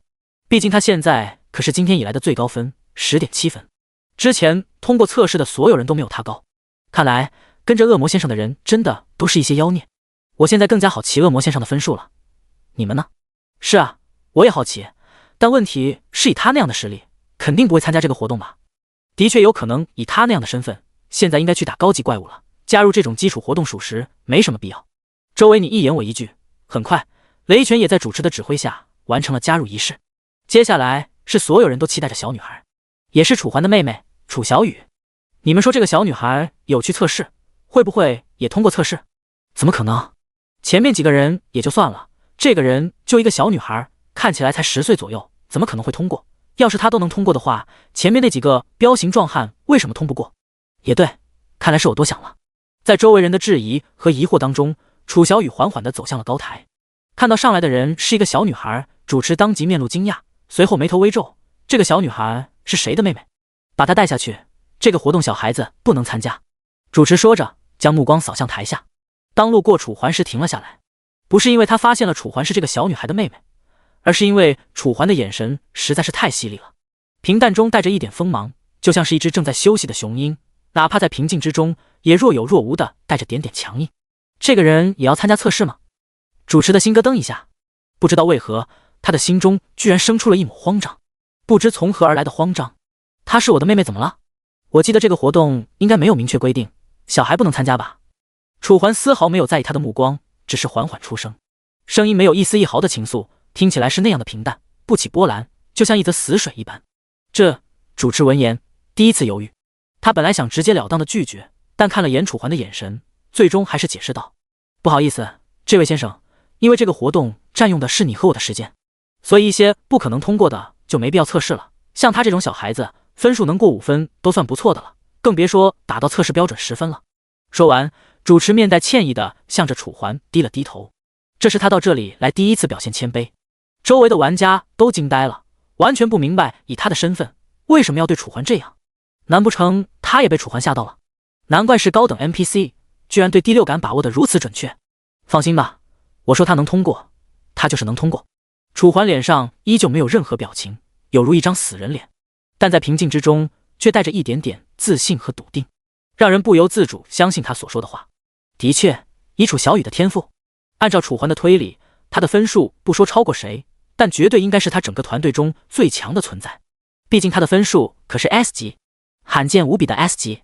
毕竟他现在可是今天以来的最高分10.7分，之前通过测试的所有人都没有他高。看来跟着恶魔先生的人真的都是一些妖孽。我现在更加好奇恶魔先生的分数了，你们呢？是啊，我也好奇，但问题是以他那样的实力，肯定不会参加这个活动吧？的确有可能以他那样的身份，现在应该去打高级怪物了，加入这种基础活动属实没什么必要。周围你一言我一句，很快雷拳也在主持的指挥下完成了加入仪式。接下来是所有人都期待着小女孩，也是楚环的妹妹楚小雨。你们说这个小女孩有去测试，会不会也通过测试？怎么可能？前面几个人也就算了，这个人就一个小女孩，看起来才10岁左右，怎么可能会通过？要是她都能通过的话，前面那几个彪形壮汉为什么通不过？也对，看来是我多想了。在周围人的质疑和疑惑当中，楚小雨缓缓地走向了高台。看到上来的人是一个小女孩，主持当即面露惊讶，随后眉头微皱，这个小女孩是谁的妹妹？把她带下去，这个活动小孩子不能参加。主持说着，将目光扫向台下。当路过楚环时停了下来，不是因为他发现了楚环是这个小女孩的妹妹，而是因为楚环的眼神实在是太犀利了，平淡中带着一点锋芒，就像是一只正在休息的雄鹰，哪怕在平静之中，也若有若无的带着点点强硬。这个人也要参加测试吗？主持的心咯噔一下，不知道为何，他的心中居然生出了一抹慌张，不知从何而来的慌张。她是我的妹妹，怎么了？我记得这个活动应该没有明确规定，小孩不能参加吧？楚环丝毫没有在意他的目光，只是缓缓出声，声音没有一丝一毫的情愫，听起来是那样的平淡，不起波澜，就像一则死水一般。主持闻言，第一次犹豫，他本来想直截了当的拒绝，但看了眼楚环的眼神，最终还是解释道：不好意思，这位先生，因为这个活动占用的是你和我的时间，所以一些不可能通过的就没必要测试了。像他这种小孩子，分数能过5分都算不错的了，更别说达到测试标准10分了。说完，主持面带歉意的向着楚环低了低头，这是他到这里来第一次表现谦卑。周围的玩家都惊呆了，完全不明白以他的身份为什么要对楚环这样，难不成他也被楚环吓到了？难怪是高等 NPC， 居然对第6感把握得如此准确。放心吧，我说他能通过，他就是能通过。楚环脸上依旧没有任何表情，有如一张死人脸，但在平静之中却带着一点点自信和笃定，让人不由自主相信他所说的话。的确，以楚小雨的天赋，按照楚环的推理，他的分数不说超过谁，但绝对应该是他整个团队中最强的存在。毕竟他的分数可是 S 级，罕见无比的 S 级。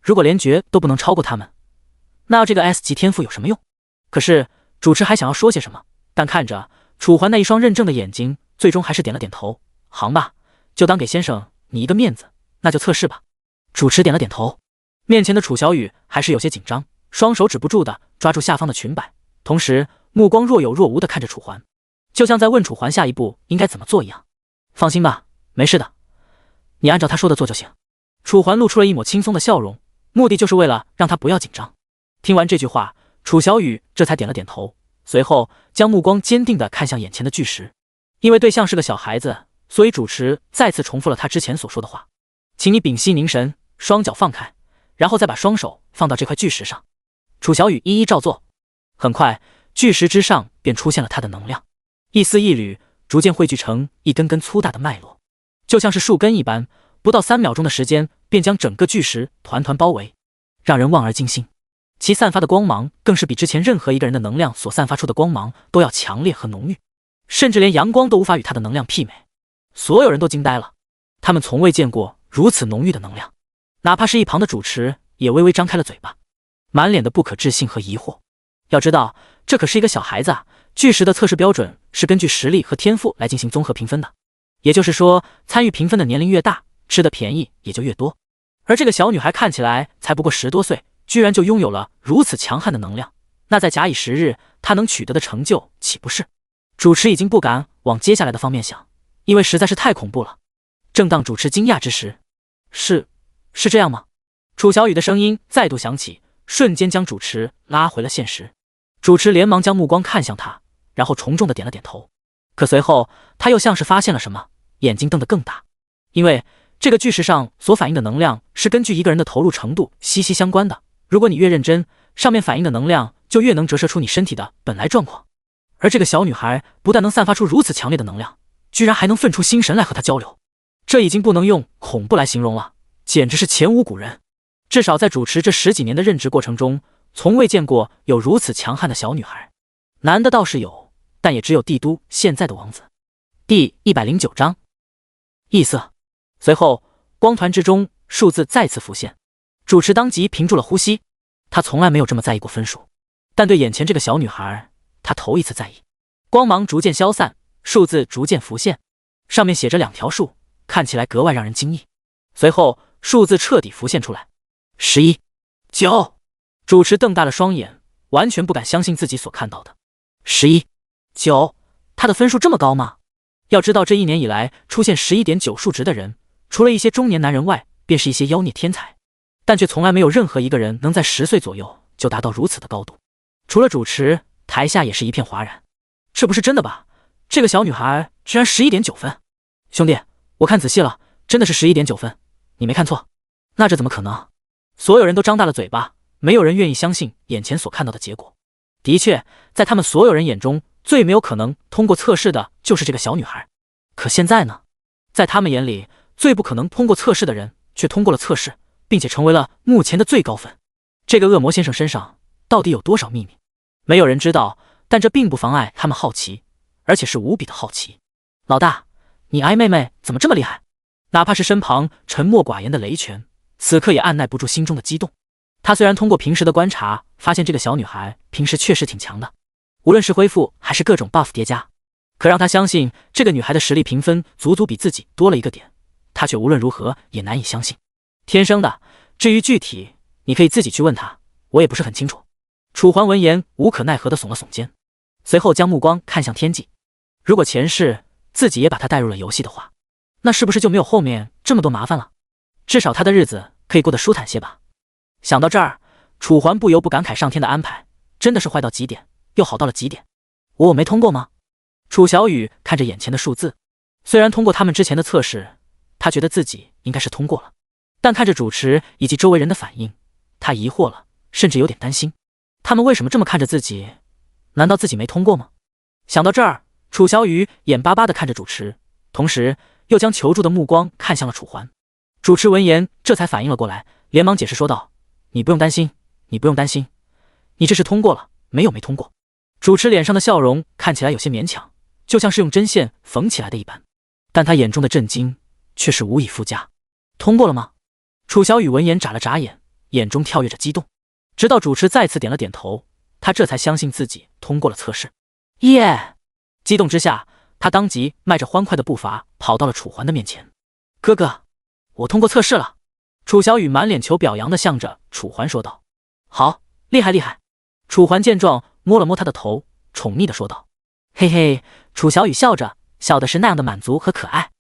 如果连绝都不能超过他们，那要这个 S 级天赋有什么用？可是主持还想要说些什么，但看着楚环那一双认真的眼睛，最终还是点了点头。行吧，就当给先生你一个面子，那就测试吧。主持点了点头，面前的楚小雨还是有些紧张，双手止不住的抓住下方的裙摆，同时目光若有若无的看着楚环，就像在问楚环下一步应该怎么做一样。放心吧，没事的，你按照他说的做就行。楚环露出了一抹轻松的笑容，目的就是为了让他不要紧张。听完这句话，楚小雨这才点了点头，随后将目光坚定地看向眼前的巨石。因为对象是个小孩子，所以主持再次重复了他之前所说的话，请你屏息凝神，双脚放开，然后再把双手放到这块巨石上。楚小雨一一照做，很快巨石之上便出现了他的能量，一丝一缕逐渐汇聚成一根根粗大的脉络，就像是树根一般，不到3秒钟的时间便将整个巨石团团包围，让人望而惊心。其散发的光芒更是比之前任何一个人的能量所散发出的光芒都要强烈和浓郁，甚至连阳光都无法与他的能量媲美。所有人都惊呆了，他们从未见过如此浓郁的能量，哪怕是一旁的主持也微微张开了嘴巴，满脸的不可置信和疑惑。要知道，这可是一个小孩子啊！巨石的测试标准是根据实力和天赋来进行综合评分的，也就是说，参与评分的年龄越大，吃的便宜也就越多。而这个小女孩看起来才不过10多岁，居然就拥有了如此强悍的能量，那再假以时日，她能取得的成就岂不是？主持已经不敢往接下来的方面想，因为实在是太恐怖了。正当主持惊讶之时，是这样吗？楚小雨的声音再度响起，瞬间将主持拉回了现实。主持连忙将目光看向他，然后重重的点了点头。可随后他又像是发现了什么，眼睛瞪得更大，因为这个巨石上所反映的能量是根据一个人的投入程度息息相关的，如果你越认真，上面反映的能量就越能折射出你身体的本来状况。而这个小女孩不但能散发出如此强烈的能量，居然还能分出心神来和他交流，这已经不能用恐怖来形容了，简直是前无古人。至少在主持这10几年的任职过程中，从未见过有如此强悍的小女孩。男的倒是有，但也只有帝都现在的王子。第109章异色。随后光团之中数字再次浮现，主持当即屏住了呼吸。他从来没有这么在意过分数，但对眼前这个小女孩，他头一次在意。光芒逐渐消散，数字逐渐浮现，上面写着2条数，看起来格外让人惊异。随后数字彻底浮现出来，11、9。主持瞪大了双眼，完全不敢相信自己所看到的。11、9，他的分数这么高吗？要知道，这1年以来出现11.9数值的人，除了一些中年男人外，便是一些妖孽天才，但却从来没有任何一个人能在10岁左右就达到如此的高度。除了主持，台下也是一片哗然。这不是真的吧？这个小女孩居然11.9分！兄弟，我看仔细了，真的是11.9分，你没看错。那这怎么可能？所有人都张大了嘴巴，没有人愿意相信眼前所看到的结果。的确，在他们所有人眼中，最没有可能通过测试的就是这个小女孩。可现在呢，在他们眼里，最不可能通过测试的人却通过了测试，并且成为了目前的最高分。这个恶魔先生身上到底有多少秘密？没有人知道，但这并不妨碍他们好奇，而且是无比的好奇。老大，你爱妹妹怎么这么厉害？哪怕是身旁沉默寡言的雷拳，此刻也按耐不住心中的激动。他虽然通过平时的观察，发现这个小女孩平时确实挺强的，无论是恢复还是各种 buff 叠加，可让他相信这个女孩的实力评分足足比自己多了一个点，他却无论如何也难以相信。天生的，至于具体，你可以自己去问他，我也不是很清楚。楚环闻言无可奈何地耸了耸肩，随后将目光看向天际。如果前世自己也把他带入了游戏的话，那是不是就没有后面这么多麻烦了？至少他的日子可以过得舒坦些吧。想到这儿，楚环不由不感慨上天的安排真的是坏到极点，又好到了极点。我没通过吗？楚小雨看着眼前的数字，虽然通过他们之前的测试，他觉得自己应该是通过了，但看着主持以及周围人的反应，他疑惑了，甚至有点担心。他们为什么这么看着自己？难道自己没通过吗？想到这儿，楚小雨眼巴巴地看着主持，同时又将求助的目光看向了楚环。主持闻言这才反应了过来，连忙解释说道：你不用担心，你不用担心，你这是通过了，没通过。主持脸上的笑容看起来有些勉强，就像是用针线缝起来的一般，但他眼中的震惊却是无以复加。通过了吗？楚小雨闻言眨了眨眼，眼中跳跃着激动，直到主持再次点了点头，他这才相信自己通过了测试。耶！激动之下，他当即迈着欢快的步伐跑到了楚环的面前。哥哥，我通过测试了。楚小雨满脸求表扬地向着楚环说道。好，厉害厉害。楚环见状摸了摸他的头，宠溺地说道。嘿嘿，楚小雨笑着，笑的是那样的满足和可爱。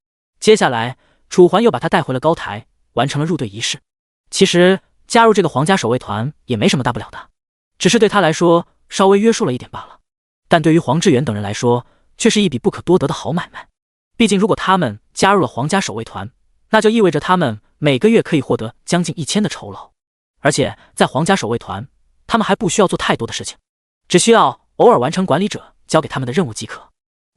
接下来，楚环又把他带回了高台，完成了入队仪式。其实加入这个皇家守卫团也没什么大不了的，只是对他来说稍微约束了一点罢了，但对于黄志远等人来说却是一笔不可多得的好买卖。毕竟如果他们加入了皇家守卫团，那就意味着他们每个月可以获得将近1000的酬劳，而且在皇家守卫团，他们还不需要做太多的事情，只需要偶尔完成管理者交给他们的任务即可。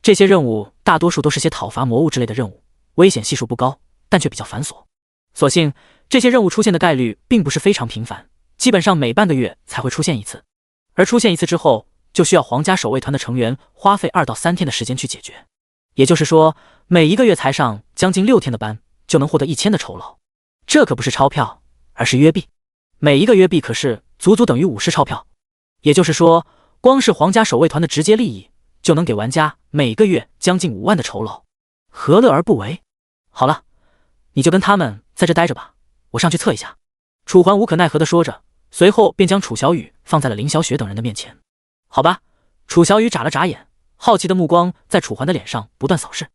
这些任务大多数都是些讨伐魔物之类的任务，危险系数不高，但却比较繁琐。所幸这些任务出现的概率并不是非常频繁，基本上每半个月才会出现一次，而出现一次之后，就需要皇家守卫团的成员花费2到3天的时间去解决。也就是说，每一个月才上将近6天的班，就能获得1000的酬劳。这可不是钞票，而是约币。每一个约币可是足足等于50钞票。也就是说，光是皇家守卫团的直接利益，就能给玩家每个月将近5万的酬劳，何乐而不为？好了，你就跟他们在这待着吧，我上去测一下。楚环无可奈何地说着，随后便将楚小雨放在了林小雪等人的面前。好吧，楚小雨眨了眨眼，好奇的目光在楚环的脸上不断扫视。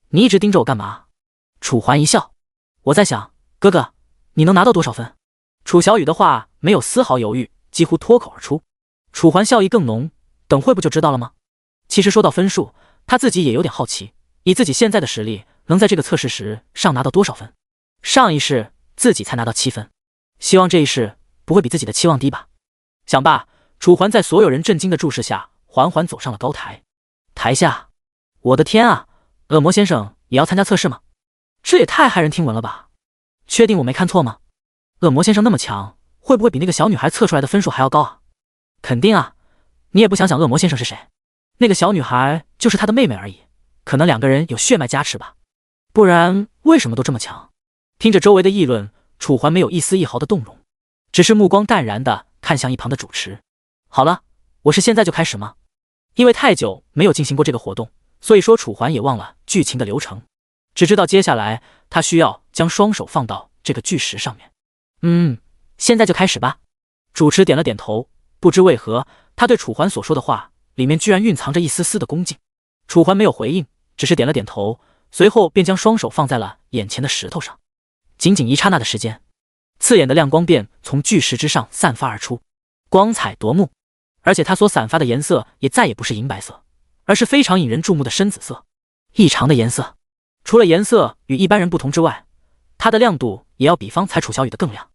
你一直盯着我干嘛？楚环一笑，我在想，哥哥，你能拿到多少分？楚小雨的话没有丝毫犹豫，几乎脱口而出。楚环笑意更浓，等会不就知道了吗？其实说到分数，他自己也有点好奇，以自己现在的实力，能在这个测试时上拿到多少分？上一世自己才拿到7分，希望这一世不会比自己的期望低吧。想罢，楚环在所有人震惊的注视下，缓缓走上了高台。台下，我的天啊，恶魔先生也要参加测试吗？这也太骇人听闻了吧！确定我没看错吗？恶魔先生那么强，会不会比那个小女孩测出来的分数还要高啊？肯定啊，你也不想想恶魔先生是谁？那个小女孩就是他的妹妹而已，可能2个人有血脉加持吧，不然为什么都这么强？听着周围的议论，楚环没有一丝一毫的动容，只是目光淡然地看向一旁的主持。好了，我是现在就开始吗？因为太久没有进行过这个活动，所以说楚环也忘了剧情的流程，只知道接下来他需要将双手放到这个巨石上面。现在就开始吧。主持点了点头，不知为何，他对楚环所说的话里面居然蕴藏着一丝丝的恭敬。楚环没有回应，只是点了点头，随后便将双手放在了眼前的石头上。仅仅一刹那的时间，刺眼的亮光便从巨石之上散发而出，光彩夺目，而且它所散发的颜色也再也不是银白色，而是非常引人注目的深紫色，异常的颜色。除了颜色与一般人不同之外，它的亮度也要比方才楚小雨的更亮，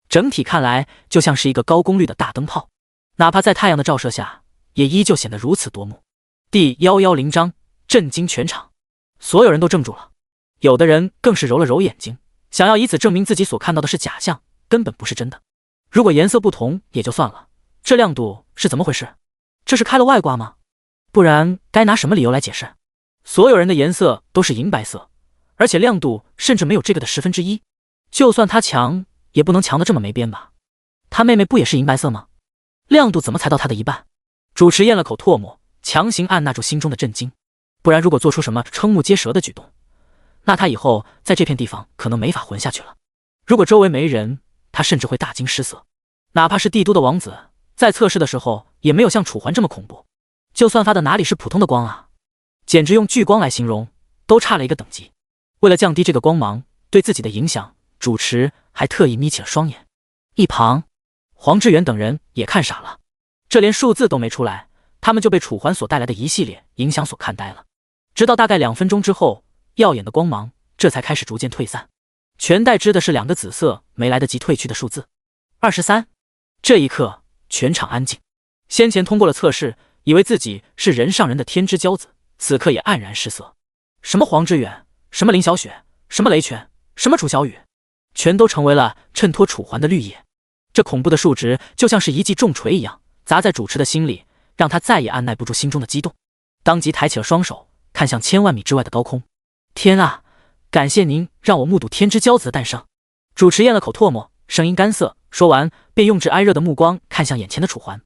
整体看来就像是一个高功率的大灯泡，哪怕在太阳的照射下，也依旧显得如此夺目。第110章震惊全场，所有人都怔住了，有的人更是揉了揉眼睛，想要以此证明自己所看到的是假象，根本不是真的。如果颜色不同也就算了，这亮度是怎么回事？这是开了外挂吗？不然该拿什么理由来解释？所有人的颜色都是银白色，而且亮度甚至没有这个的1/10，就算他强，也不能强的这么没边吧？他妹妹不也是银白色吗？亮度怎么才到他的一半？主持咽了口唾沫，强行按捺住心中的震惊，不然如果做出什么瞠目结舌的举动，那他以后在这片地方可能没法混下去了。如果周围没人，他甚至会大惊失色。哪怕是帝都的王子，在测试的时候也没有像楚环这么恐怖，就算发的哪里是普通的光啊，简直用巨光来形容都差了一个等级。为了降低这个光芒对自己的影响，主持还特意眯起了双眼。一旁黄志远等人也看傻了，这连数字都没出来，他们就被楚环所带来的一系列影响所看呆了。直到大概2分钟之后，耀眼的光芒这才开始逐渐退散，全代之的是2个紫色没来得及褪去的数字23。这一刻全场安静，先前通过了测试，以为自己是人上人的天之骄子，此刻也黯然失色。什么黄志远，什么林小雪，什么雷泉，什么楚小雨，全都成为了衬托楚环的绿叶。这恐怖的数值就像是一记重锤一样砸在主持的心里，让他再也按耐不住心中的激动，当即抬起了双手，看向千万米之外的高空。天啊，感谢您让我目睹天之骄子的诞生。主持咽了口唾沫，声音干涩，说完便用至哀热的目光看向眼前的楚环。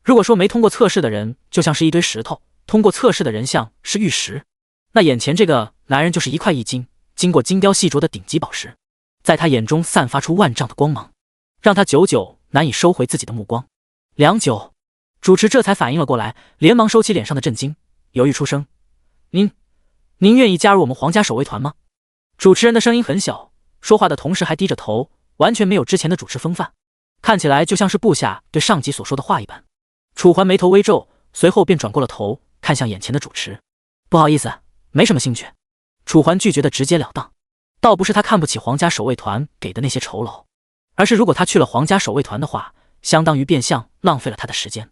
如果说没通过测试的人就像是一堆石头，通过测试的人像是玉石，那眼前这个男人就是一块一金，经过精雕细琢的顶级宝石，在他眼中散发出万丈的光芒，让他久久难以收回自己的目光。良久，主持这才反应了过来，连忙收起脸上的震惊，犹豫出声：您愿意加入我们皇家守卫团吗？主持人的声音很小，说话的同时还低着头，完全没有之前的主持风范，看起来就像是部下对上级所说的话一般。楚环眉头微皱，随后便转过了头，看向眼前的主持。不好意思，没什么兴趣。楚环拒绝的直截了当，倒不是他看不起皇家守卫团给的那些酬劳，而是如果他去了皇家守卫团的话，相当于变相浪费了他的时间。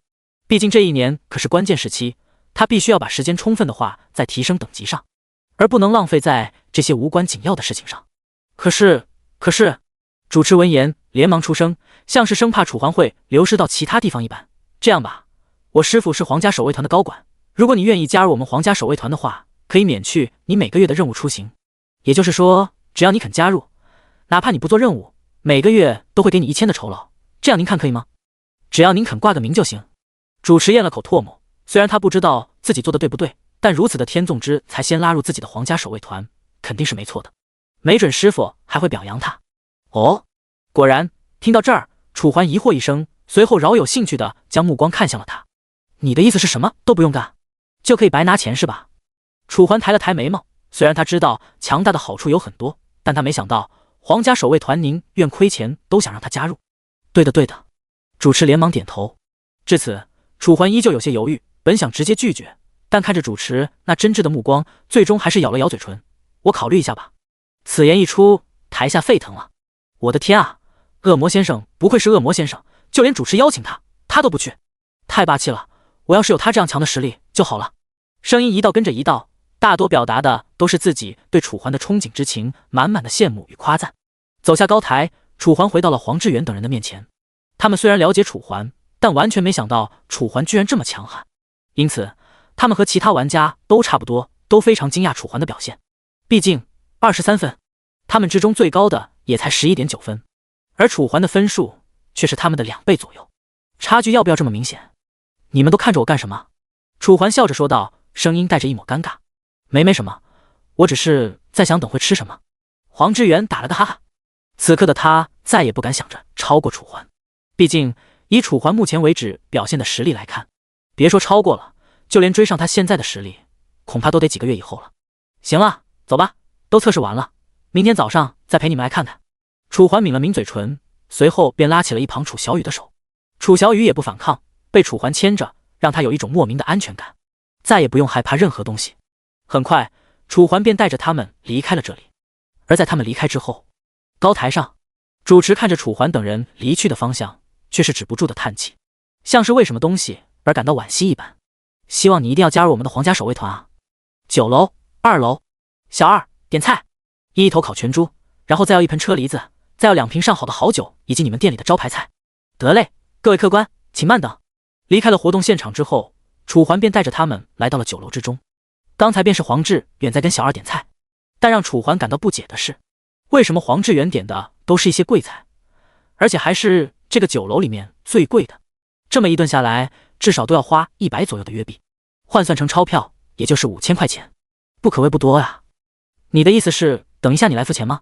毕竟这1年可是关键时期，他必须要把时间充分的花在提升等级上，而不能浪费在这些无关紧要的事情上。可是，主持闻言连忙出声，像是生怕楚环会流失到其他地方一般。这样吧，我师父是皇家守卫团的高管，如果你愿意加入我们皇家守卫团的话，可以免去你每个月的任务出行。也就是说，只要你肯加入，哪怕你不做任务，每个月都会给你1000的酬劳。这样您看可以吗？只要您肯挂个名就行。主持咽了口唾沫，虽然他不知道自己做的对不对，但如此的天纵之才先拉入自己的皇家守卫团，肯定是没错的。没准师傅还会表扬他。哦，果然，听到这儿，楚环疑惑一声，随后饶有兴趣的将目光看向了他。你的意思是什么都不用干，就可以白拿钱是吧？楚环抬了抬眉毛，虽然他知道强大的好处有很多，但他没想到皇家守卫团宁愿亏钱都想让他加入。对的，主持连忙点头。至此，楚环依旧有些犹豫，本想直接拒绝，但看着主持那真挚的目光，最终还是咬了咬嘴唇。我考虑一下吧。此言一出，台下沸腾了。我的天啊，恶魔先生不愧是恶魔先生，就连主持邀请他都不去，太霸气了！我要是有他这样强的实力就好了。声音一道跟着一道，大多表达的都是自己对楚环的憧憬之情，满满的羡慕与夸赞。走下高台，楚环回到了黄志远等人的面前。他们虽然了解楚环，但完全没想到楚环居然这么强悍，因此他们和其他玩家都差不多，都非常惊讶楚环的表现。毕竟23分，他们之中最高的也才11.9分，而楚环的分数却是他们的2倍左右，差距要不要这么明显？你们都看着我干什么？楚环笑着说道，声音带着一抹尴尬。没什么，我只是在想等会吃什么。黄志远打了个哈哈，此刻的他再也不敢想着超过楚环，毕竟以楚环目前为止表现的实力来看，别说超过了，就连追上他现在的实力，恐怕都得几个月以后了。行了，走吧，都测试完了，明天早上再陪你们来看看。楚环抿了抿嘴唇，随后便拉起了一旁楚小雨的手。楚小雨也不反抗，被楚环牵着，让他有一种莫名的安全感，再也不用害怕任何东西。很快，楚环便带着他们离开了这里。而在他们离开之后，高台上，主持看着楚环等人离去的方向，却是止不住的叹气，像是为什么东西而感到惋惜一般。希望你一定要加入我们的皇家守卫团啊！9楼、2楼，小二点菜，一头烤全猪，然后再要一盆车厘子，再要2瓶上好的好酒，以及你们店里的招牌菜。得嘞，各位客官，请慢等。离开了活动现场之后，楚环便带着他们来到了酒楼之中。刚才便是黄志远在跟小二点菜，但让楚环感到不解的是，为什么黄志远点的都是一些贵菜，而且还是这个酒楼里面最贵的？这么一顿下来，至少都要花100左右的约币，换算成钞票，也就是5000块钱，不可谓不多呀。你的意思是，等一下你来付钱吗？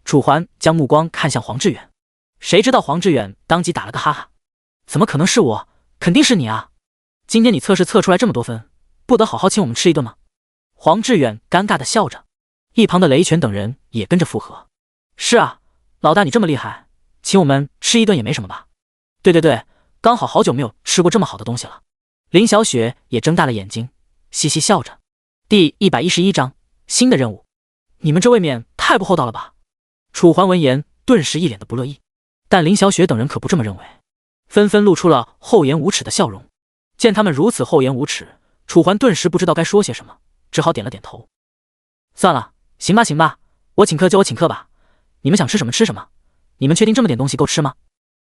楚环将目光看向黄志远，谁知道黄志远当即打了个哈哈，怎么可能是我？肯定是你啊！今天你测试测出来这么多分，不得好好请我们吃一顿吗？黄志远尴尬的笑着，一旁的雷拳等人也跟着附和。是啊，老大你这么厉害，请我们吃一顿也没什么吧？对对对，刚好好久没有吃过这么好的东西了。林小雪也睁大了眼睛，嘻嘻笑着。第111章，新的任务。你们这未免太不厚道了吧？楚环闻言顿时一脸的不乐意，但林小雪等人可不这么认为，纷纷露出了厚颜无耻的笑容。见他们如此厚颜无耻，楚环顿时不知道该说些什么，只好点了点头。算了，行吧行吧，我请客就我请客吧，你们想吃什么吃什么，你们确定这么点东西够吃吗？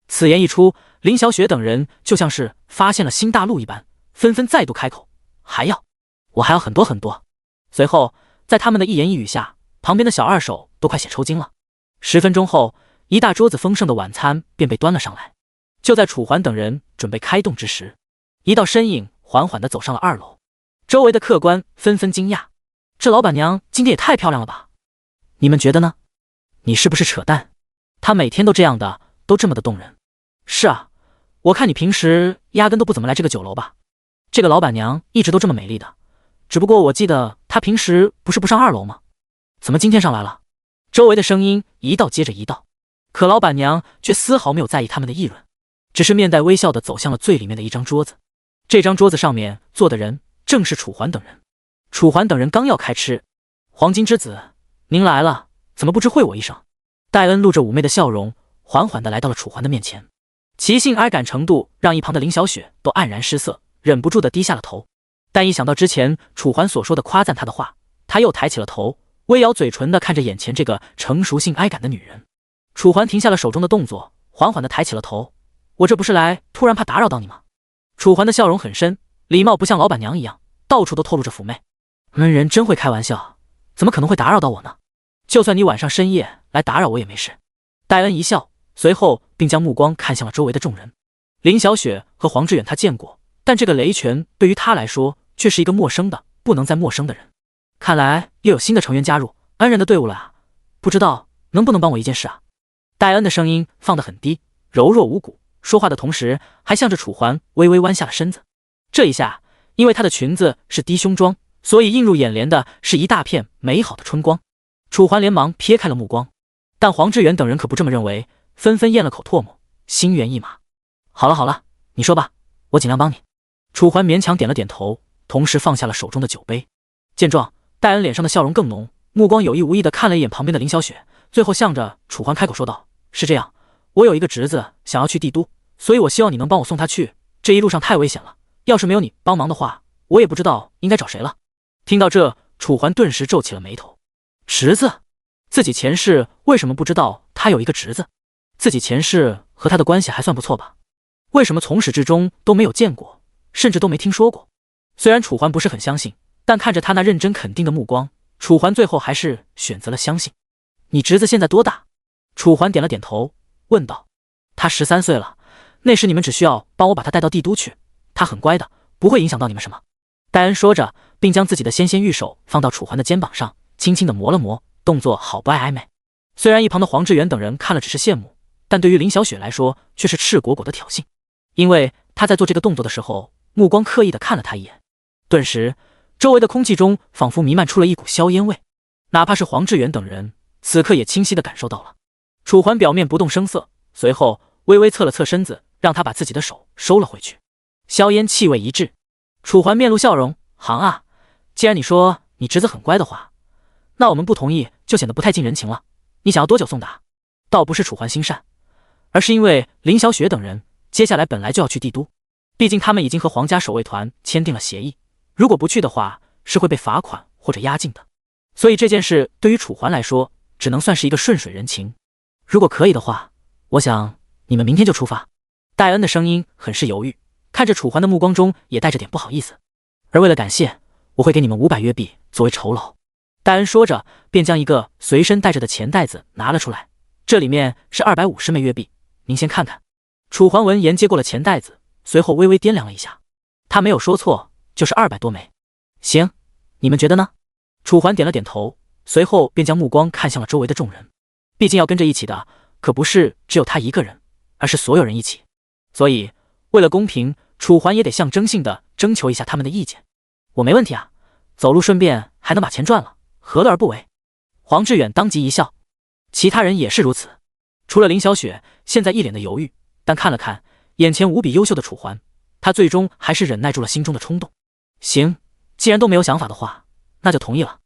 此言一出，林小雪等人就像是发现了新大陆一般，纷纷再度开口，还要，我还要很多很多。随后在他们的一言一语下，旁边的小二手都快写抽筋了。10分钟后，一大桌子丰盛的晚餐便被端了上来。就在楚环等人准备开动之时，一道身影缓缓地走上了2楼。周围的客官纷纷惊讶，这老板娘今天也太漂亮了吧？你们觉得呢？你是不是扯淡？她每天都这样的，都这么的动人。是啊，我看你平时压根都不怎么来这个酒楼吧？这个老板娘一直都这么美丽的，只不过我记得她平时不是不上2楼吗？怎么今天上来了？周围的声音一道接着一道，可老板娘却丝毫没有在意他们的议论，只是面带微笑地走向了最里面的一张桌子。这张桌子上面坐的人正是楚环等人。楚环等人刚要开吃，黄金之子，您来了，怎么不知会我一声？戴恩露着妩媚的笑容，缓缓地来到了楚环的面前，其性哀感程度让一旁的林小雪都黯然失色，忍不住地低下了头。但一想到之前楚环所说的夸赞她的话，她又抬起了头，微咬嘴唇地看着眼前这个成熟性哀感的女人。楚环停下了手中的动作，缓缓地抬起了头，我这不是来突然怕打扰到你吗？楚环的笑容很深，礼貌不像老板娘一样到处都透露着妩媚。恩人真会开玩笑，怎么可能会打扰到我呢？就算你晚上深夜来打扰我也没事。戴恩一笑，随后并将目光看向了周围的众人。林小雪和黄志远他见过，但这个雷拳对于他来说却是一个陌生的不能再陌生的人。看来又有新的成员加入恩人的队伍了啊，不知道能不能帮我一件事啊？戴恩的声音放得很低，柔弱无骨，说话的同时还向着楚环微微弯下了身子。这一下，因为她的裙子是低胸装，所以映入眼帘的是一大片美好的春光。楚环连忙撇开了目光，但黄志远等人可不这么认为，纷纷咽了口唾沫，心猿意马。好了好了，你说吧，我尽量帮你。楚环勉强点了点头，同时放下了手中的酒杯。见状，戴恩脸上的笑容更浓，目光有意无意地看了一眼旁边的林小雪，最后向着楚环开口说道：是这样，我有一个侄子想要去帝都，所以我希望你能帮我送他去，这一路上太危险了，要是没有你帮忙的话，我也不知道应该找谁了。听到这，楚环顿时皱起了眉头。侄子？自己前世为什么不知道他有一个侄子？自己前世和他的关系还算不错吧？为什么从始至终都没有见过，甚至都没听说过？虽然楚环不是很相信，但看着他那认真肯定的目光，楚环最后还是选择了相信。你侄子现在多大？楚环点了点头，问道。他13岁了，那时你们只需要帮我把他带到帝都去，他很乖的，不会影响到你们什么。戴恩说着，并将自己的纤纤玉手放到楚环的肩膀上，轻轻地磨了磨，动作好不暧昧。虽然一旁的黄志远等人看了只是羡慕，但对于林小雪来说却是赤果果的挑衅，因为他在做这个动作的时候，目光刻意地看了他一眼。顿时，周围的空气中仿佛弥漫出了一股硝烟味，哪怕是黄志远等人，此刻也清晰地感受到了。楚环表面不动声色，随后微微侧了侧身子，让他把自己的手收了回去。硝烟气味一滞，楚环面露笑容，行啊，既然你说你侄子很乖的话，那我们不同意就显得不太近人情了。你想要多久送达？倒不是楚环心善，而是因为林小雪等人接下来本来就要去帝都，毕竟他们已经和皇家守卫团签订了协议，如果不去的话，是会被罚款或者押禁的。所以这件事对于楚环来说，只能算是一个顺水人情。如果可以的话，我想你们明天就出发。戴恩的声音很是犹豫，看着楚环的目光中也带着点不好意思。而为了感谢，我会给你们500约币作为酬劳。戴恩说着，便将一个随身带着的钱袋子拿了出来，这里面是250枚约币，您先看看。楚环闻言接过了钱袋子，随后微微掂量了一下，他没有说错，就是200多枚。行，你们觉得呢？楚环点了点头，随后便将目光看向了周围的众人。毕竟要跟着一起的，可不是只有他一个人，而是所有人一起。所以，为了公平，楚环也得象征性的征求一下他们的意见。我没问题啊，走路顺便还能把钱赚了，何乐而不为？黄志远当即一笑，其他人也是如此。除了林小雪，现在一脸的犹豫，但看了看眼前无比优秀的楚环，他最终还是忍耐住了心中的冲动。行，既然都没有想法的话，那就同意了。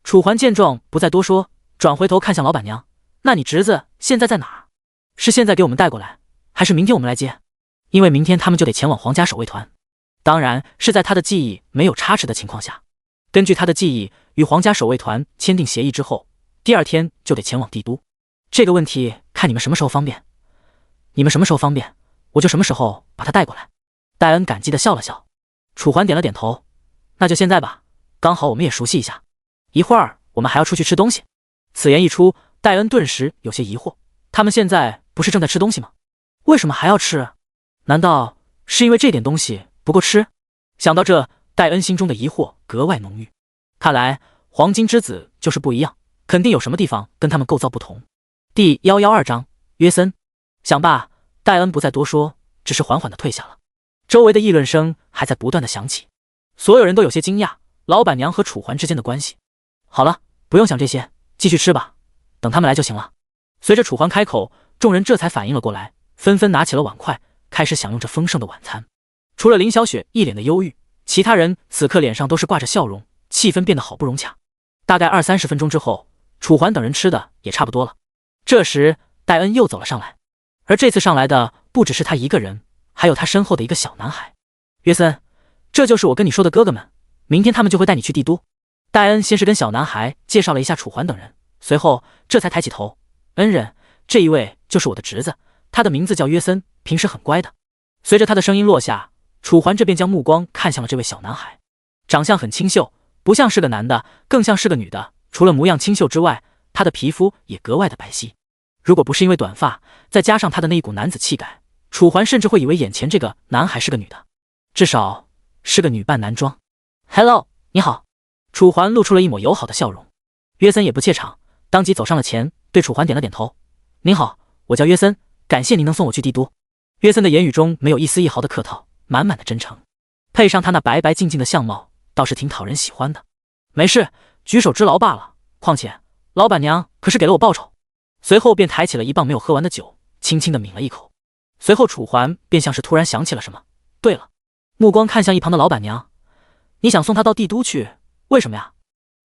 楚环见状不再多说，转回头看向老板娘，那你侄子现在在哪儿？是现在给我们带过来，还是明天我们来接？因为明天他们就得前往皇家守卫团，当然是在他的记忆没有差池的情况下。根据他的记忆，与皇家守卫团签订协议之后，第2天就得前往帝都。这个问题看你们什么时候方便，你们什么时候方便，我就什么时候把他带过来。戴恩感激地笑了笑，楚环点了点头，那就现在吧，刚好我们也熟悉一下。一会儿我们还要出去吃东西。此言一出，戴恩顿时有些疑惑，他们现在不是正在吃东西吗？为什么还要吃？难道是因为这点东西不够吃？想到这，戴恩心中的疑惑格外浓郁。看来黄金之子就是不一样，肯定有什么地方跟他们构造不同。第112章约森。想罢，戴恩不再多说，只是缓缓地退下了。周围的议论声还在不断地响起，所有人都有些惊讶老板娘和楚环之间的关系。好了，不用想这些，继续吃吧，等他们来就行了。随着楚环开口，众人这才反应了过来，纷纷拿起了碗筷，开始享用这丰盛的晚餐。除了林小雪一脸的忧郁，其他人此刻脸上都是挂着笑容，气氛变得好不融洽。大概20-30分钟之后，楚环等人吃的也差不多了。这时戴恩又走了上来，而这次上来的不只是他一个人，还有他身后的一个小男孩。约森，这就是我跟你说的哥哥们，明天他们就会带你去帝都。戴恩先是跟小男孩介绍了一下楚环等人，随后这才抬起头，恩人，这一位就是我的侄子，他的名字叫约森，平时很乖的。随着他的声音落下，楚环这便将目光看向了这位小男孩，长相很清秀，不像是个男的，更像是个女的。除了模样清秀之外，他的皮肤也格外的白皙。如果不是因为短发，再加上他的那一股男子气概，楚环甚至会以为眼前这个男孩是个女的，至少是个女扮男装。Hello， 你好。楚环露出了一抹友好的笑容。约森也不怯场，当即走上了前，对楚环点了点头。您好，我叫约森，感谢您能送我去帝都。约森的言语中没有一丝一毫的客套，满满的真诚，配上他那白白净净的相貌，倒是挺讨人喜欢的。没事，举手之劳罢了，况且老板娘可是给了我报酬。随后便抬起了一棒没有喝完的酒，轻轻地抿了一口。随后楚环便像是突然想起了什么，对了，目光看向一旁的老板娘，你想送她到帝都去，为什么呀？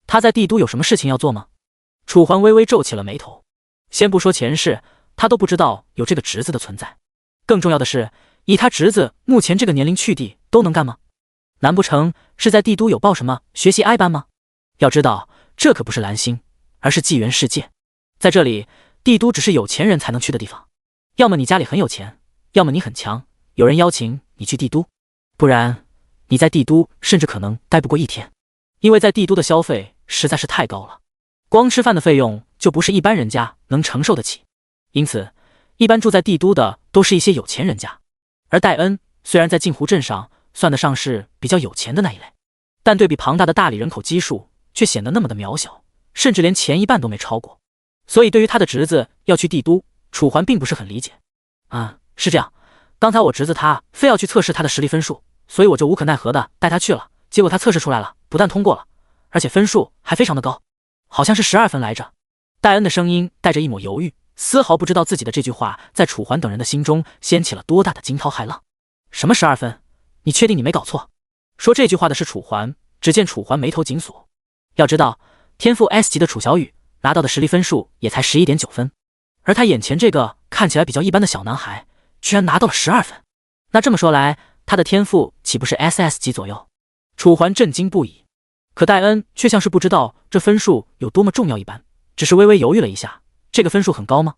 她在帝都有什么事情要做吗？楚环微微皱起了眉头。先不说前世，他都不知道有这个侄子的存在。更重要的是，以他侄子目前这个年龄去地都能干吗？难不成是在帝都有报什么学习爱班吗？要知道，这可不是蓝星，而是纪元世界。在这里，帝都只是有钱人才能去的地方。要么你家里很有钱，要么你很强，有人邀请你去帝都，不然你在帝都甚至可能待不过1天。因为在帝都的消费实在是太高了，光吃饭的费用就不是一般人家能承受得起。因此，一般住在帝都的都是一些有钱人家。而戴恩虽然在镜湖镇上算得上是比较有钱的那一类，但对比庞大的大理人口基数，却显得那么的渺小，甚至连前1半都没超过。所以对于他的侄子要去帝都，楚环并不是很理解。是这样，刚才我侄子他非要去测试他的实力分数，所以我就无可奈何的带他去了。结果他测试出来了，不但通过了，而且分数还非常的高，好像是12分来着。戴恩的声音带着一抹犹豫，丝毫不知道自己的这句话在楚环等人的心中掀起了多大的惊涛骇浪。什么12分？你确定你没搞错？说这句话的是楚环，只见楚环眉头紧锁。要知道，天赋 S 级的楚小雨拿到的实力分数也才11.9分，而他眼前这个看起来比较一般的小男孩，居然拿到了12分。那这么说来，他的天赋岂不是 SS 级左右？楚环震惊不已，可戴恩却像是不知道这分数有多么重要一般，只是微微犹豫了一下。这个分数很高吗？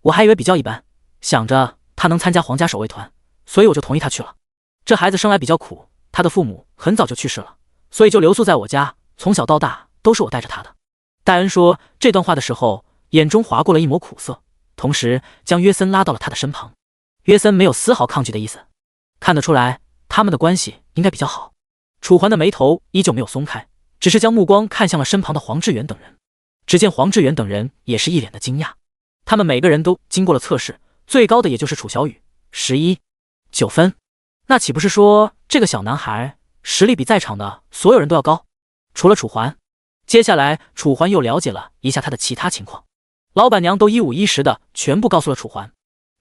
我还以为比较一般，想着他能参加皇家守卫团，所以我就同意他去了。这孩子生来比较苦，他的父母很早就去世了，所以就留宿在我家，从小到大都是我带着他的。戴恩说这段话的时候，眼中划过了一抹苦涩，同时将约森拉到了他的身旁。约森没有丝毫抗拒的意思，看得出来他们的关系应该比较好。楚环的眉头依旧没有松开，只是将目光看向了身旁的黄志远等人。只见黄志远等人也是一脸的惊讶，他们每个人都经过了测试，最高的也就是楚小雨11.9分，那岂不是说这个小男孩实力比在场的所有人都要高？除了楚环。接下来楚环又了解了一下他的其他情况，老板娘都一五一十的全部告诉了楚环。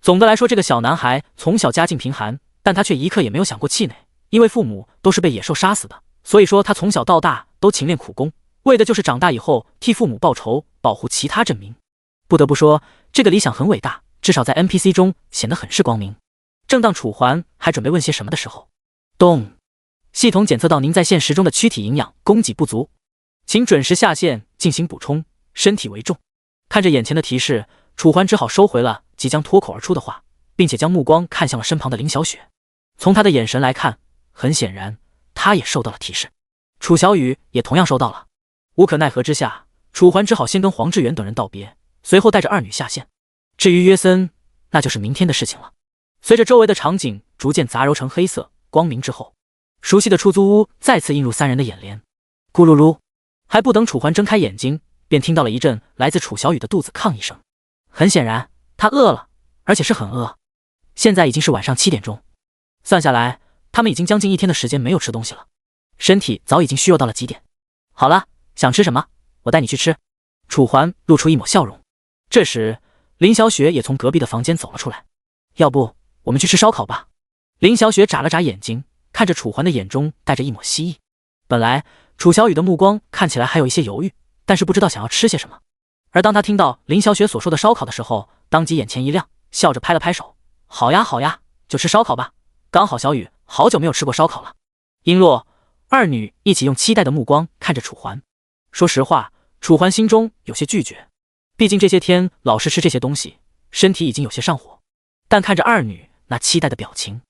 总的来说，这个小男孩从小家境贫寒，但他却一刻也没有想过气馁，因为父母都是被野兽杀死的，所以说他从小到大都勤练苦功，为的就是长大以后替父母报仇，保护其他镇民。不得不说，这个理想很伟大，至少在 NPC 中显得很是光明。正当楚环还准备问些什么的时候，咚！系统检测到您在现实中的躯体营养供给不足，请准时下线进行补充，身体为重。看着眼前的提示，楚环只好收回了即将脱口而出的话，并且将目光看向了身旁的林小雪。从他的眼神来看，很显然他也受到了提示。楚小雨也同样收到了。无可奈何之下，楚环只好先跟黄志远等人道别，随后带着二女下线。至于约森，那就是明天的事情了。随着周围的场景逐渐杂糅成黑色光明之后，熟悉的出租屋再次映入三人的眼帘。咕噜噜，还不等楚环睁开眼睛，便听到了一阵来自楚小雨的肚子抗议声。很显然他饿了，而且是很饿。现在已经是晚上7点钟，算下来他们已经将近一天的时间没有吃东西了，身体早已经虚弱到了极点。好了，想吃什么我带你去吃。楚环露出一抹笑容。这时林小雪也从隔壁的房间走了出来。要不我们去吃烧烤吧。林小雪眨了眨眼睛，看着楚环的眼中带着一抹希意。本来楚小雨的目光看起来还有一些犹豫，但是不知道想要吃些什么。而当他听到林小雪所说的烧烤的时候，当即眼前一亮，笑着拍了拍手。好呀好呀，就吃烧烤吧，刚好小雨好久没有吃过烧烤了。璎珞、二女一起用期待的目光看着楚环。说实话，楚环心中有些拒绝，毕竟这些天老是吃这些东西，身体已经有些上火。但看着二女那期待的表情。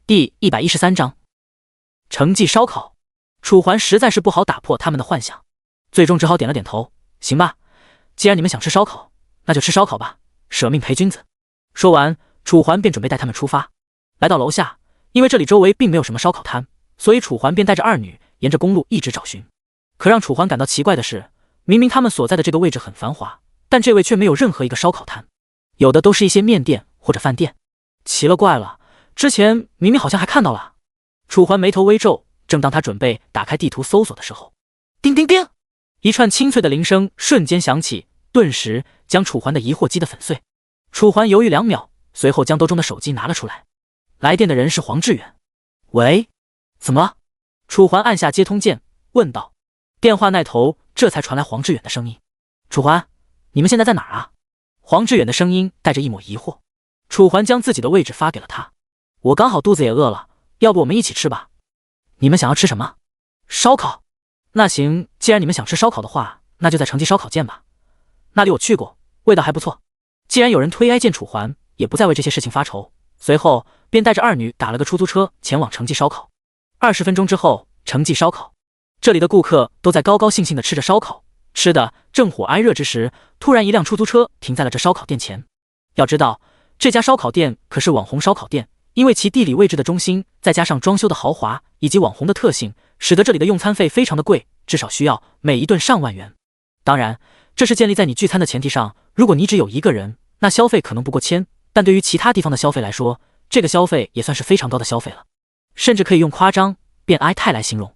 第113章成绩烧烤。楚环实在是不好打破他们的幻想，最终只好点了点头。行吧，既然你们想吃烧烤，那就吃烧烤吧，舍命陪君子。说完，楚环便准备带他们出发。来到楼下，因为这里周围并没有什么烧烤摊，所以楚环便带着二女沿着公路一直找寻。可让楚环感到奇怪的是，明明他们所在的这个位置很繁华，但这位却没有任何一个烧烤摊，有的都是一些面店或者饭店。奇了怪了，之前明明好像还看到了。楚环眉头微皱，正当他准备打开地图搜索的时候，叮叮叮，一串清脆的铃声瞬间响起，顿时将楚环的疑惑击得粉碎。楚环犹豫2秒，随后将兜中的手机拿了出来。来电的人是黄志远。喂，怎么了？楚环按下接通键，问道。电话那头这才传来黄志远的声音。楚环，你们现在在哪儿啊？黄志远的声音带着一抹疑惑。楚环将自己的位置发给了他。我刚好肚子也饿了，要不我们一起吃吧。你们想要吃什么？烧烤。那行，既然你们想吃烧烤的话，那就在成吉烧烤见吧。那里我去过，味道还不错。既然有人推挨见楚环，也不再为这些事情发愁，随后便带着二女打了个出租车前往成吉烧烤。20分钟之后，成吉烧烤，这里的顾客都在高高兴兴地吃着烧烤，吃的正火挨热之时，突然一辆出租车停在了这烧烤店前。要知道，这家烧烤店可是网红烧烤店，因为其地理位置的中心，再加上装修的豪华以及网红的特性，使得这里的用餐费非常的贵，至少需要每一顿上万元。当然，这是建立在你聚餐的前提上，如果你只有一个人，那消费可能不过1000，但对于其他地方的消费来说，这个消费也算是非常高的消费了，甚至可以用夸张变哀态来形容。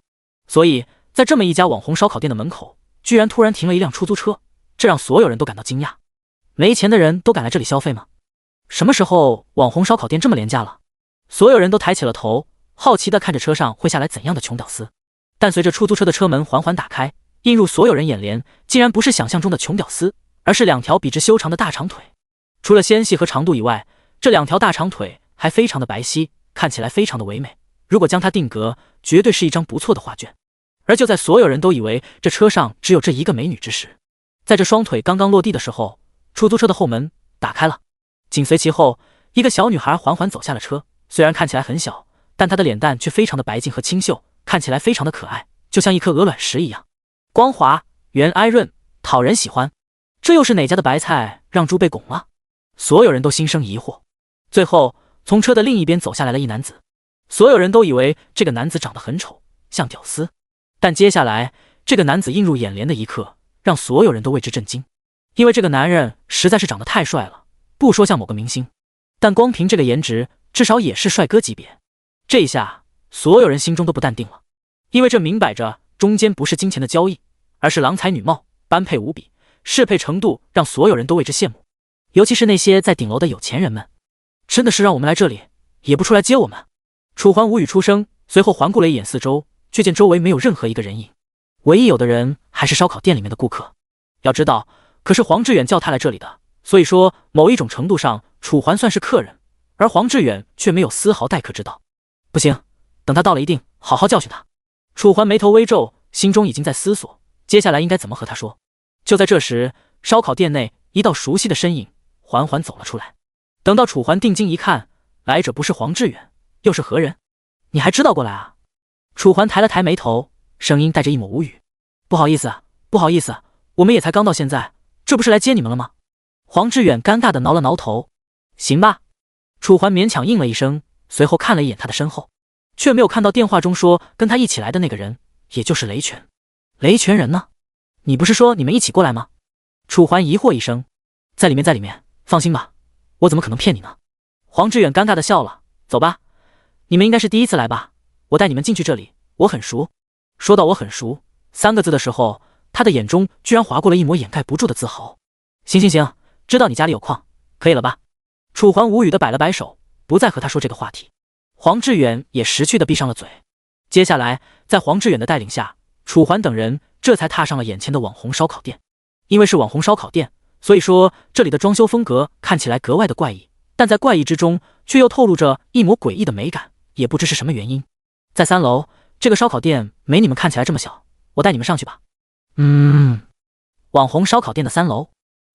所以在这么一家网红烧烤店的门口，居然突然停了一辆出租车，这让所有人都感到惊讶。没钱的人都敢来这里消费吗？什么时候网红烧烤店这么廉价了？所有人都抬起了头，好奇地看着车上会下来怎样的穷屌丝。但随着出租车的车门缓缓打开，映入所有人眼帘，竟然不是想象中的穷屌丝，而是2条笔直修长的大长腿。除了纤细和长度以外，这2条大长腿还非常的白皙，看起来非常的唯美。如果将它定格，绝对是一张不错的画卷。而就在所有人都以为这车上只有这一个美女之时，在这双腿刚刚落地的时候，出租车的后门打开了，紧随其后，一个小女孩缓缓走下了车。虽然看起来很小，但她的脸蛋却非常的白净和清秀，看起来非常的可爱，就像一颗鹅卵石一样，光滑、圆、挨润，讨人喜欢。这又是哪家的白菜让猪被拱了？所有人都心生疑惑。最后，从车的另一边走下来了一男子，所有人都以为这个男子长得很丑，像屌丝。但接下来，这个男子映入眼帘的一刻，让所有人都为之震惊。因为这个男人实在是长得太帅了，不说像某个明星，但光凭这个颜值，至少也是帅哥级别。这一下，所有人心中都不淡定了，因为这明摆着中间不是金钱的交易，而是郎才女貌，般配无比，适配程度让所有人都为之羡慕。尤其是那些在顶楼的有钱人们，真的是让我们来这里，也不出来接我们。楚环无语出声，随后环顾了一眼四周，却见周围没有任何一个人影，唯一有的人还是烧烤店里面的顾客。要知道，可是黄志远叫他来这里的，所以说某一种程度上，楚环算是客人，而黄志远却没有丝毫待客之道。不行，等他到了一定好好教训他。楚环眉头微皱，心中已经在思索接下来应该怎么和他说。就在这时，烧烤店内一道熟悉的身影缓缓走了出来。等到楚环定睛一看，来者不是黄志远，又是何人？你还知道过来啊？楚环抬了抬眉头，声音带着一抹无语。不好意思，不好意思，我们也才刚到现在，这不是来接你们了吗？黄志远尴尬地挠了挠头。行吧。楚环勉强应了一声，随后看了一眼他的身后，却没有看到电话中说跟他一起来的那个人，也就是雷泉。雷泉人呢？你不是说你们一起过来吗？楚环疑惑一声。在里面，在里面，放心吧，我怎么可能骗你呢？黄志远尴尬地笑了。走吧，你们应该是第一次来吧，我带你们进去这里，我很熟。说到我很熟三个字的时候，他的眼中居然划过了一抹掩盖不住的自豪。行行行，知道你家里有矿，可以了吧？楚环无语地摆了摆手，不再和他说这个话题。黄志远也识趣地闭上了嘴。接下来，在黄志远的带领下，楚环等人这才踏上了眼前的网红烧烤店。因为是网红烧烤店，所以说这里的装修风格看起来格外的怪异，但在怪异之中却又透露着一抹诡异的美感，也不知是什么原因。在3楼，这个烧烤店没你们看起来这么小，我带你们上去吧。网红烧烤店的3楼，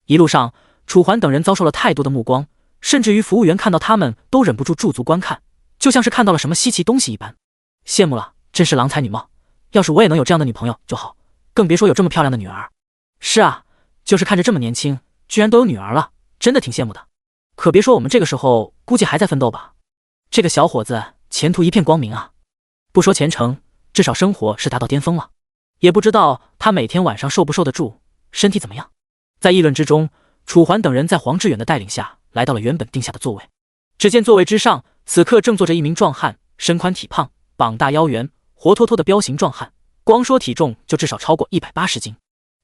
一路上楚环等人遭受了太多的目光，甚至于服务员看到他们都忍不住驻足观看，就像是看到了什么稀奇东西一般。羡慕了，真是郎才女貌，要是我也能有这样的女朋友就好，更别说有这么漂亮的女儿。是啊，就是看着这么年轻，居然都有女儿了，真的挺羡慕的。可别说我们这个时候估计还在奋斗吧。这个小伙子前途一片光明啊，不说前程，至少生活是达到巅峰了。也不知道他每天晚上受不受得住，身体怎么样。在议论之中，楚环等人在黄志远的带领下来到了原本定下的座位。只见座位之上此刻正坐着一名壮汉，身宽体胖，膀大腰圆，活脱脱的彪形壮汉，光说体重就至少超过180斤。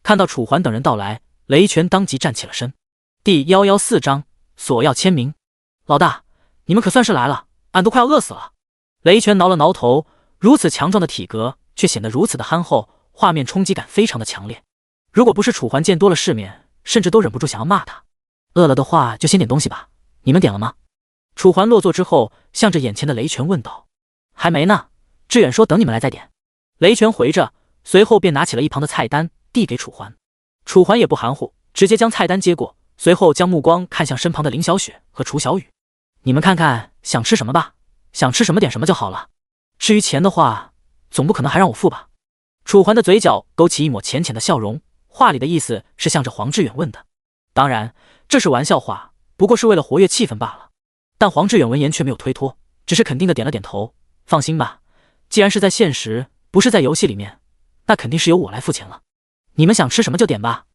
看到楚环等人到来，雷泉当即站起了身。第114章索要签名。老大，你们可算是来了，俺都快要饿死了。雷泉挠了挠头，如此强壮的体格却显得如此的憨厚，画面冲击感非常的强烈。如果不是楚环见多了世面，甚至都忍不住想要骂他。饿了的话就先点东西吧，你们点了吗？楚环落座之后，向着眼前的雷泉问道。还没呢，志远说等你们来再点。雷泉回着，随后便拿起了一旁的菜单递给楚环。楚环也不含糊，直接将菜单接过，随后将目光看向身旁的林小雪和楚小雨。你们看看想吃什么吧，想吃什么点什么就好了。至于钱的话，总不可能还让我付吧。楚环的嘴角勾起一抹浅浅的笑容，话里的意思是向着黄志远问的。当然这是玩笑话，不过是为了活跃气氛罢了。但黄志远闻言却没有推脱，只是肯定的点了点头。放心吧，既然是在现实，不是在游戏里面，那肯定是由我来付钱了。你们想吃什么就点吧。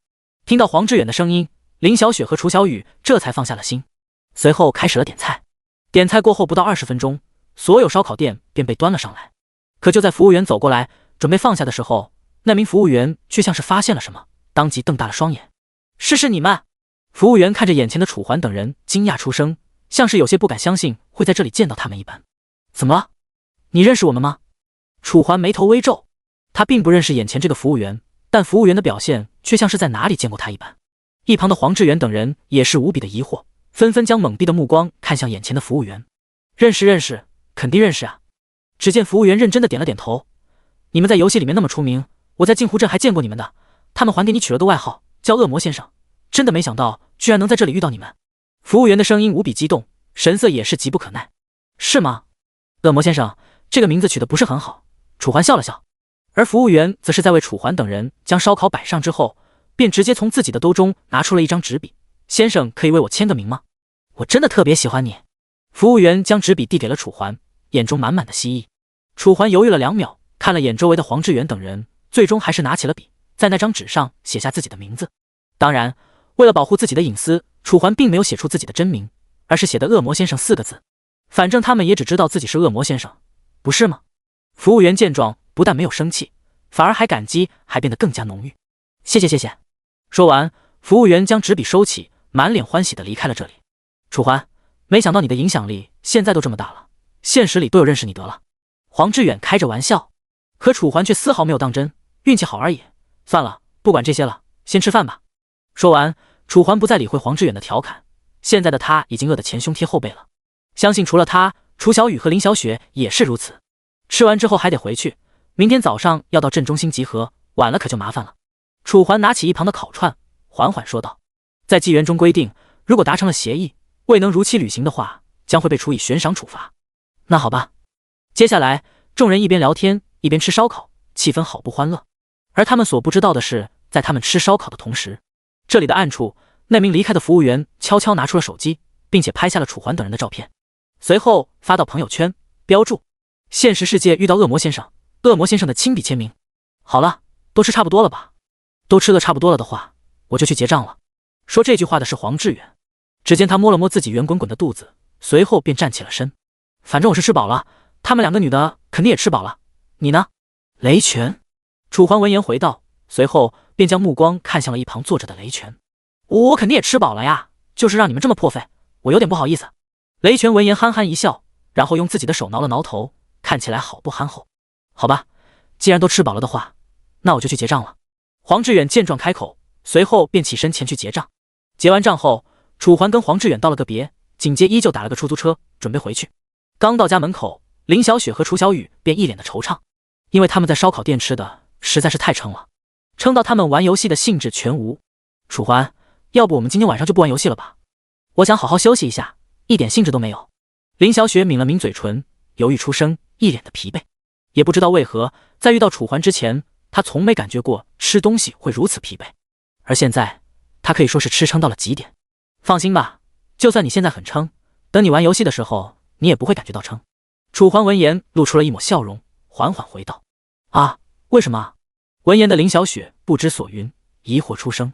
听到黄志远的声音，林小雪和楚小雨这才放下了心，随后开始了点菜。点菜过后不到20分钟，所有烧烤店便被端了上来。可就在服务员走过来准备放下的时候，那名服务员却像是发现了什么，当即瞪大了双眼。是你们？服务员看着眼前的楚环等人，惊讶出声，像是有些不敢相信会在这里见到他们一般。怎么了？你认识我们吗？楚环眉头微皱，他并不认识眼前这个服务员，但服务员的表现却像是在哪里见过他一般。一旁的黄志远等人也是无比的疑惑，纷纷将懵逼的目光看向眼前的服务员。认识，肯定认识啊。只见服务员认真的点了点头。你们在游戏里面那么出名，我在镜湖镇还见过你们的，他们还给你取了个外号，叫恶魔先生。真的没想到，居然能在这里遇到你们。服务员的声音无比激动，神色也是急不可耐。是吗？恶魔先生，这个名字取得不是很好。楚环笑了笑，而服务员则是在为楚环等人将烧烤摆上之后，便直接从自己的兜中拿出了一张纸笔。先生，可以为我签个名吗？我真的特别喜欢你。服务员将纸笔递给了楚环，眼中满满的希意。楚环犹豫了2秒，看了眼周围的黄志远等人，最终还是拿起了笔，在那张纸上写下自己的名字。当然，为了保护自己的隐私，楚环并没有写出自己的真名，而是写的恶魔先生4个字。反正他们也只知道自己是恶魔先生，不是吗？服务员见状，不但没有生气，反而还感激，还变得更加浓郁。谢谢谢谢。说完，服务员将纸笔收起，满脸欢喜地离开了这里。楚环，没想到你的影响力现在都这么大了，现实里都有认识你得了。黄志远开着玩笑，可楚环却丝毫没有当真，运气好而已。算了，不管这些了，先吃饭吧。说完，楚环不再理会黄志远的调侃，现在的他已经饿得前胸贴后背了。相信除了他，楚小雨和林小雪也是如此。吃完之后还得回去，明天早上要到镇中心集合，晚了可就麻烦了。楚环拿起一旁的烤串，缓缓说道：在纪元中规定，如果达成了协议，未能如期履行的话，将会被处以悬赏处罚。那好吧。接下来，众人一边聊天，一边吃烧烤，气氛好不欢乐。而他们所不知道的是，在他们吃烧烤的同时，这里的暗处，那名离开的服务员悄悄拿出了手机，并且拍下了楚环等人的照片，随后发到朋友圈，标注现实世界遇到恶魔先生，恶魔先生的亲笔签名。好了，都吃差不多了吧？都吃的差不多了的话，我就去结账了。说这句话的是黄志远，只见他摸了摸自己圆滚滚的肚子，随后便站起了身。反正我是吃饱了，他们2个女的肯定也吃饱了，你呢？雷泉。楚环闻言回道，随后便将目光看向了一旁坐着的雷泉。我肯定也吃饱了呀，就是让你们这么破费，我有点不好意思。雷泉闻言憨憨一笑，然后用自己的手挠了挠头，看起来好不憨厚。好吧，既然都吃饱了的话，那我就去结账了。黄志远见状开口，随后便起身前去结账。结完账后，楚环跟黄志远道了个别，紧接依旧打了个出租车，准备回去。刚到家门口，林小雪和楚小雨便一脸的惆怅，因为他们在烧烤店吃的实在是太撑了，撑到他们玩游戏的兴致全无。楚环，要不我们今天晚上就不玩游戏了吧？我想好好休息一下，一点兴致都没有。林小雪抿了抿嘴唇，犹豫出声，一脸的疲惫。也不知道为何，在遇到楚环之前，她从没感觉过吃东西会如此疲惫，而现在她可以说是吃撑到了极点。放心吧，就算你现在很撑，等你玩游戏的时候，你也不会感觉到撑。楚环闻言露出了一抹笑容，缓缓回道：啊，为什么？闻言的林小雪不知所云，疑惑出声。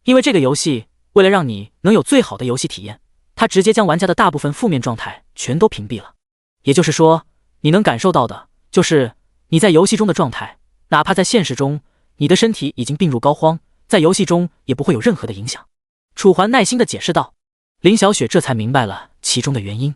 因为这个游戏为了让你能有最好的游戏体验，它直接将玩家的大部分负面状态全都屏蔽了。也就是说，你能感受到的就是你在游戏中的状态，哪怕在现实中，你的身体已经病入膏肓，在游戏中也不会有任何的影响。楚环耐心地解释道。林小雪这才明白了其中的原因。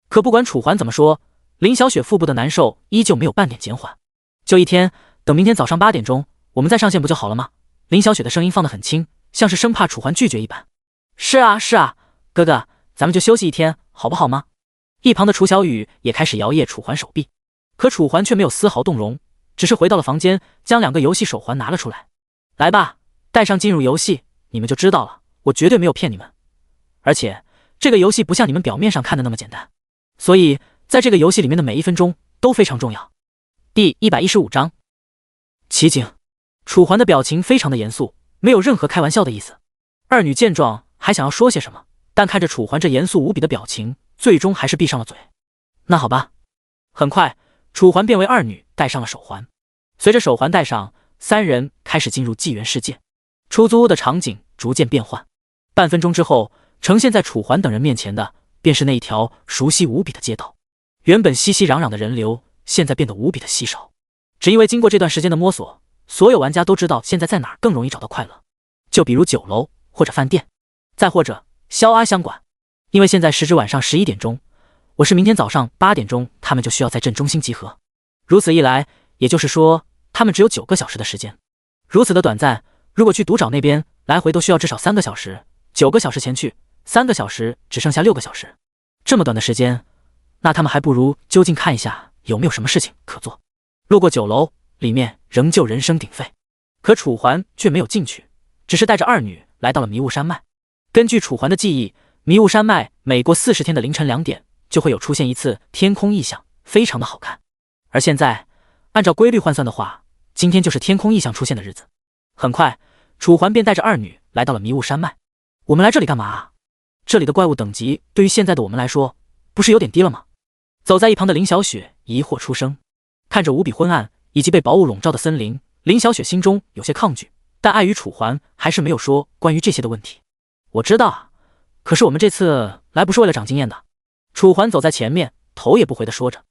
可不管楚环怎么说，林小雪腹部的难受依旧没有半点减缓。就一天，等明天早上8点钟，我们再上线不就好了吗？林小雪的声音放得很轻，像是生怕楚环拒绝一般。是啊是啊，哥哥，咱们就休息一天，好不好吗？一旁的楚小雨也开始摇曳楚环手臂，可楚环却没有丝毫动容，只是回到了房间，将2个游戏手环拿了出来。来吧，带上进入游戏，你们就知道了，我绝对没有骗你们。而且这个游戏不像你们表面上看的那么简单，所以在这个游戏里面的每1分钟都非常重要。第115章奇景。楚环的表情非常的严肃，没有任何开玩笑的意思。二女见状还想要说些什么，但看着楚环这严肃无比的表情，最终还是闭上了嘴。那好吧。很快，楚环便为二女戴上了手环。随着手环戴上，3人开始进入纪元世界。出租屋的场景逐渐变换，半分钟之后，呈现在楚环等人面前的便是那一条熟悉无比的街道。原本熙熙攘攘的人流，现在变得无比的稀少。只因为经过这段时间的摸索，所有玩家都知道现在在哪儿更容易找到快乐，就比如酒楼或者饭店，再或者肖阿香馆。因为现在时至晚上11点钟，我是明天早上8点钟，他们就需要在镇中心集合。如此一来，也就是说他们只有9个小时的时间。如此的短暂，如果去独沼那边，来回都需要至少3个小时，9个小时前去，3个小时只剩下6个小时。这么短的时间，那他们还不如就近看一下有没有什么事情可做。路过酒楼，里面仍旧人声鼎沸，可楚环却没有进去，只是带着二女来到了迷雾山脉。根据楚环的记忆，迷雾山脉每过40天的凌晨2点就会有出现一次天空异象，非常的好看。而现在按照规律换算的话，今天就是天空异象出现的日子。很快，楚环便带着二女来到了迷雾山脉。我们来这里干嘛啊？这里的怪物等级对于现在的我们来说，不是有点低了吗？走在一旁的林小雪疑惑出声。看着无比昏暗以及被薄雾笼罩的森林，林小雪心中有些抗拒，但碍于楚环还是没有说关于这些的问题。我知道啊，可是我们这次来不是为了长经验的。楚环走在前面，头也不回地说着。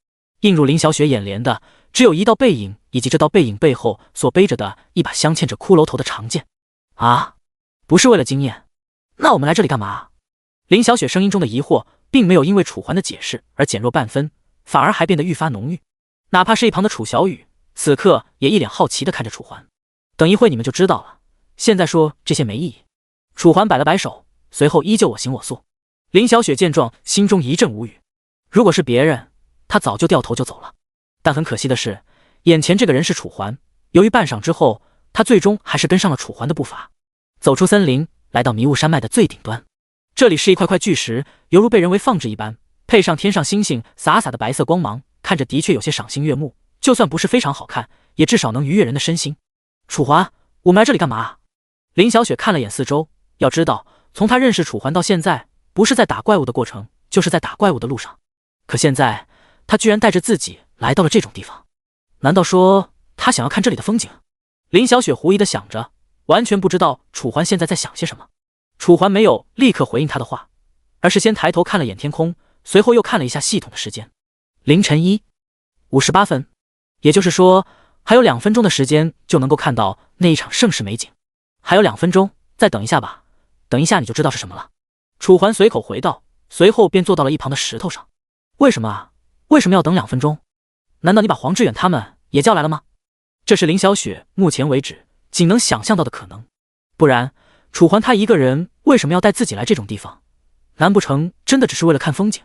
映入林小雪眼帘的只有一道背影，以及这道背影背后所背着的一把镶嵌着骷髅头的长剑。啊，不是为了经验，那我们来这里干嘛？林小雪声音中的疑惑并没有因为楚环的解释而减弱半分，反而还变得愈发浓郁。哪怕是一旁的楚小雨，此刻也一脸好奇地看着楚环。等一会你们就知道了，现在说这些没意义。楚环摆了摆手，随后依旧我行我素。林小雪见状，心中一阵无语。如果是别人，他早就掉头就走了。但很可惜的是，眼前这个人是楚环。犹豫半晌之后，他最终还是跟上了楚环的步伐，走出森林，来到迷雾山脉的最顶端。这里是一块块巨石，犹如被人为放置一般，配上天上星星洒洒的白色光芒，看着的确有些赏心悦目。就算不是非常好看，也至少能愉悦人的身心。楚环，我们来这里干嘛？林小雪看了眼四周，要知道，从她认识楚环到现在，不是在打怪物的过程，就是在打怪物的路上。可现在，她居然带着自己来到了这种地方，难道说她想要看这里的风景？林小雪狐疑地想着，完全不知道楚环现在在想些什么。楚环没有立刻回应她的话，而是先抬头看了眼天空，随后又看了一下系统的时间，凌晨1:58分，也就是说还有2分钟的时间就能够看到那一场盛世美景。还有2分钟，再等一下吧，等一下你就知道是什么了。楚环随口回道，随后便坐到了一旁的石头上。为什么啊？为什么要等2分钟？难道你把黄志远他们也叫来了吗？这是林小雪目前为止仅能想象到的可能。不然楚环他一个人为什么要带自己来这种地方？难不成真的只是为了看风景？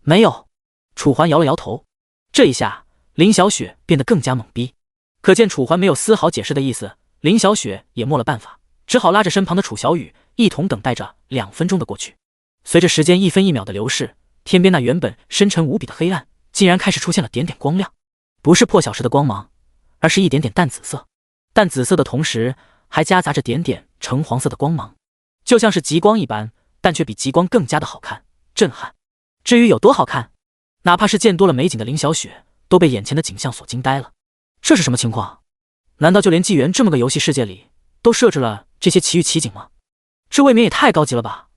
没有。楚环摇了摇头。这一下林小雪变得更加懵逼。可见楚环没有丝毫解释的意思，林小雪也没了办法，只好拉着身旁的楚小雨一同等待着2分钟的过去。随着时间1分1秒的流逝，天边那原本深沉无比的黑暗竟然开始出现了点点光亮，不是破晓时的光芒，而是一点点淡紫色。淡紫色的同时还夹杂着点点橙黄色的光芒，就像是极光一般，但却比极光更加的好看震撼。至于有多好看，哪怕是见多了美景的林小雪都被眼前的景象所惊呆了。这是什么情况？难道就连纪元这么个游戏世界里都设置了这些奇遇奇景吗？这未免也太高级了吧。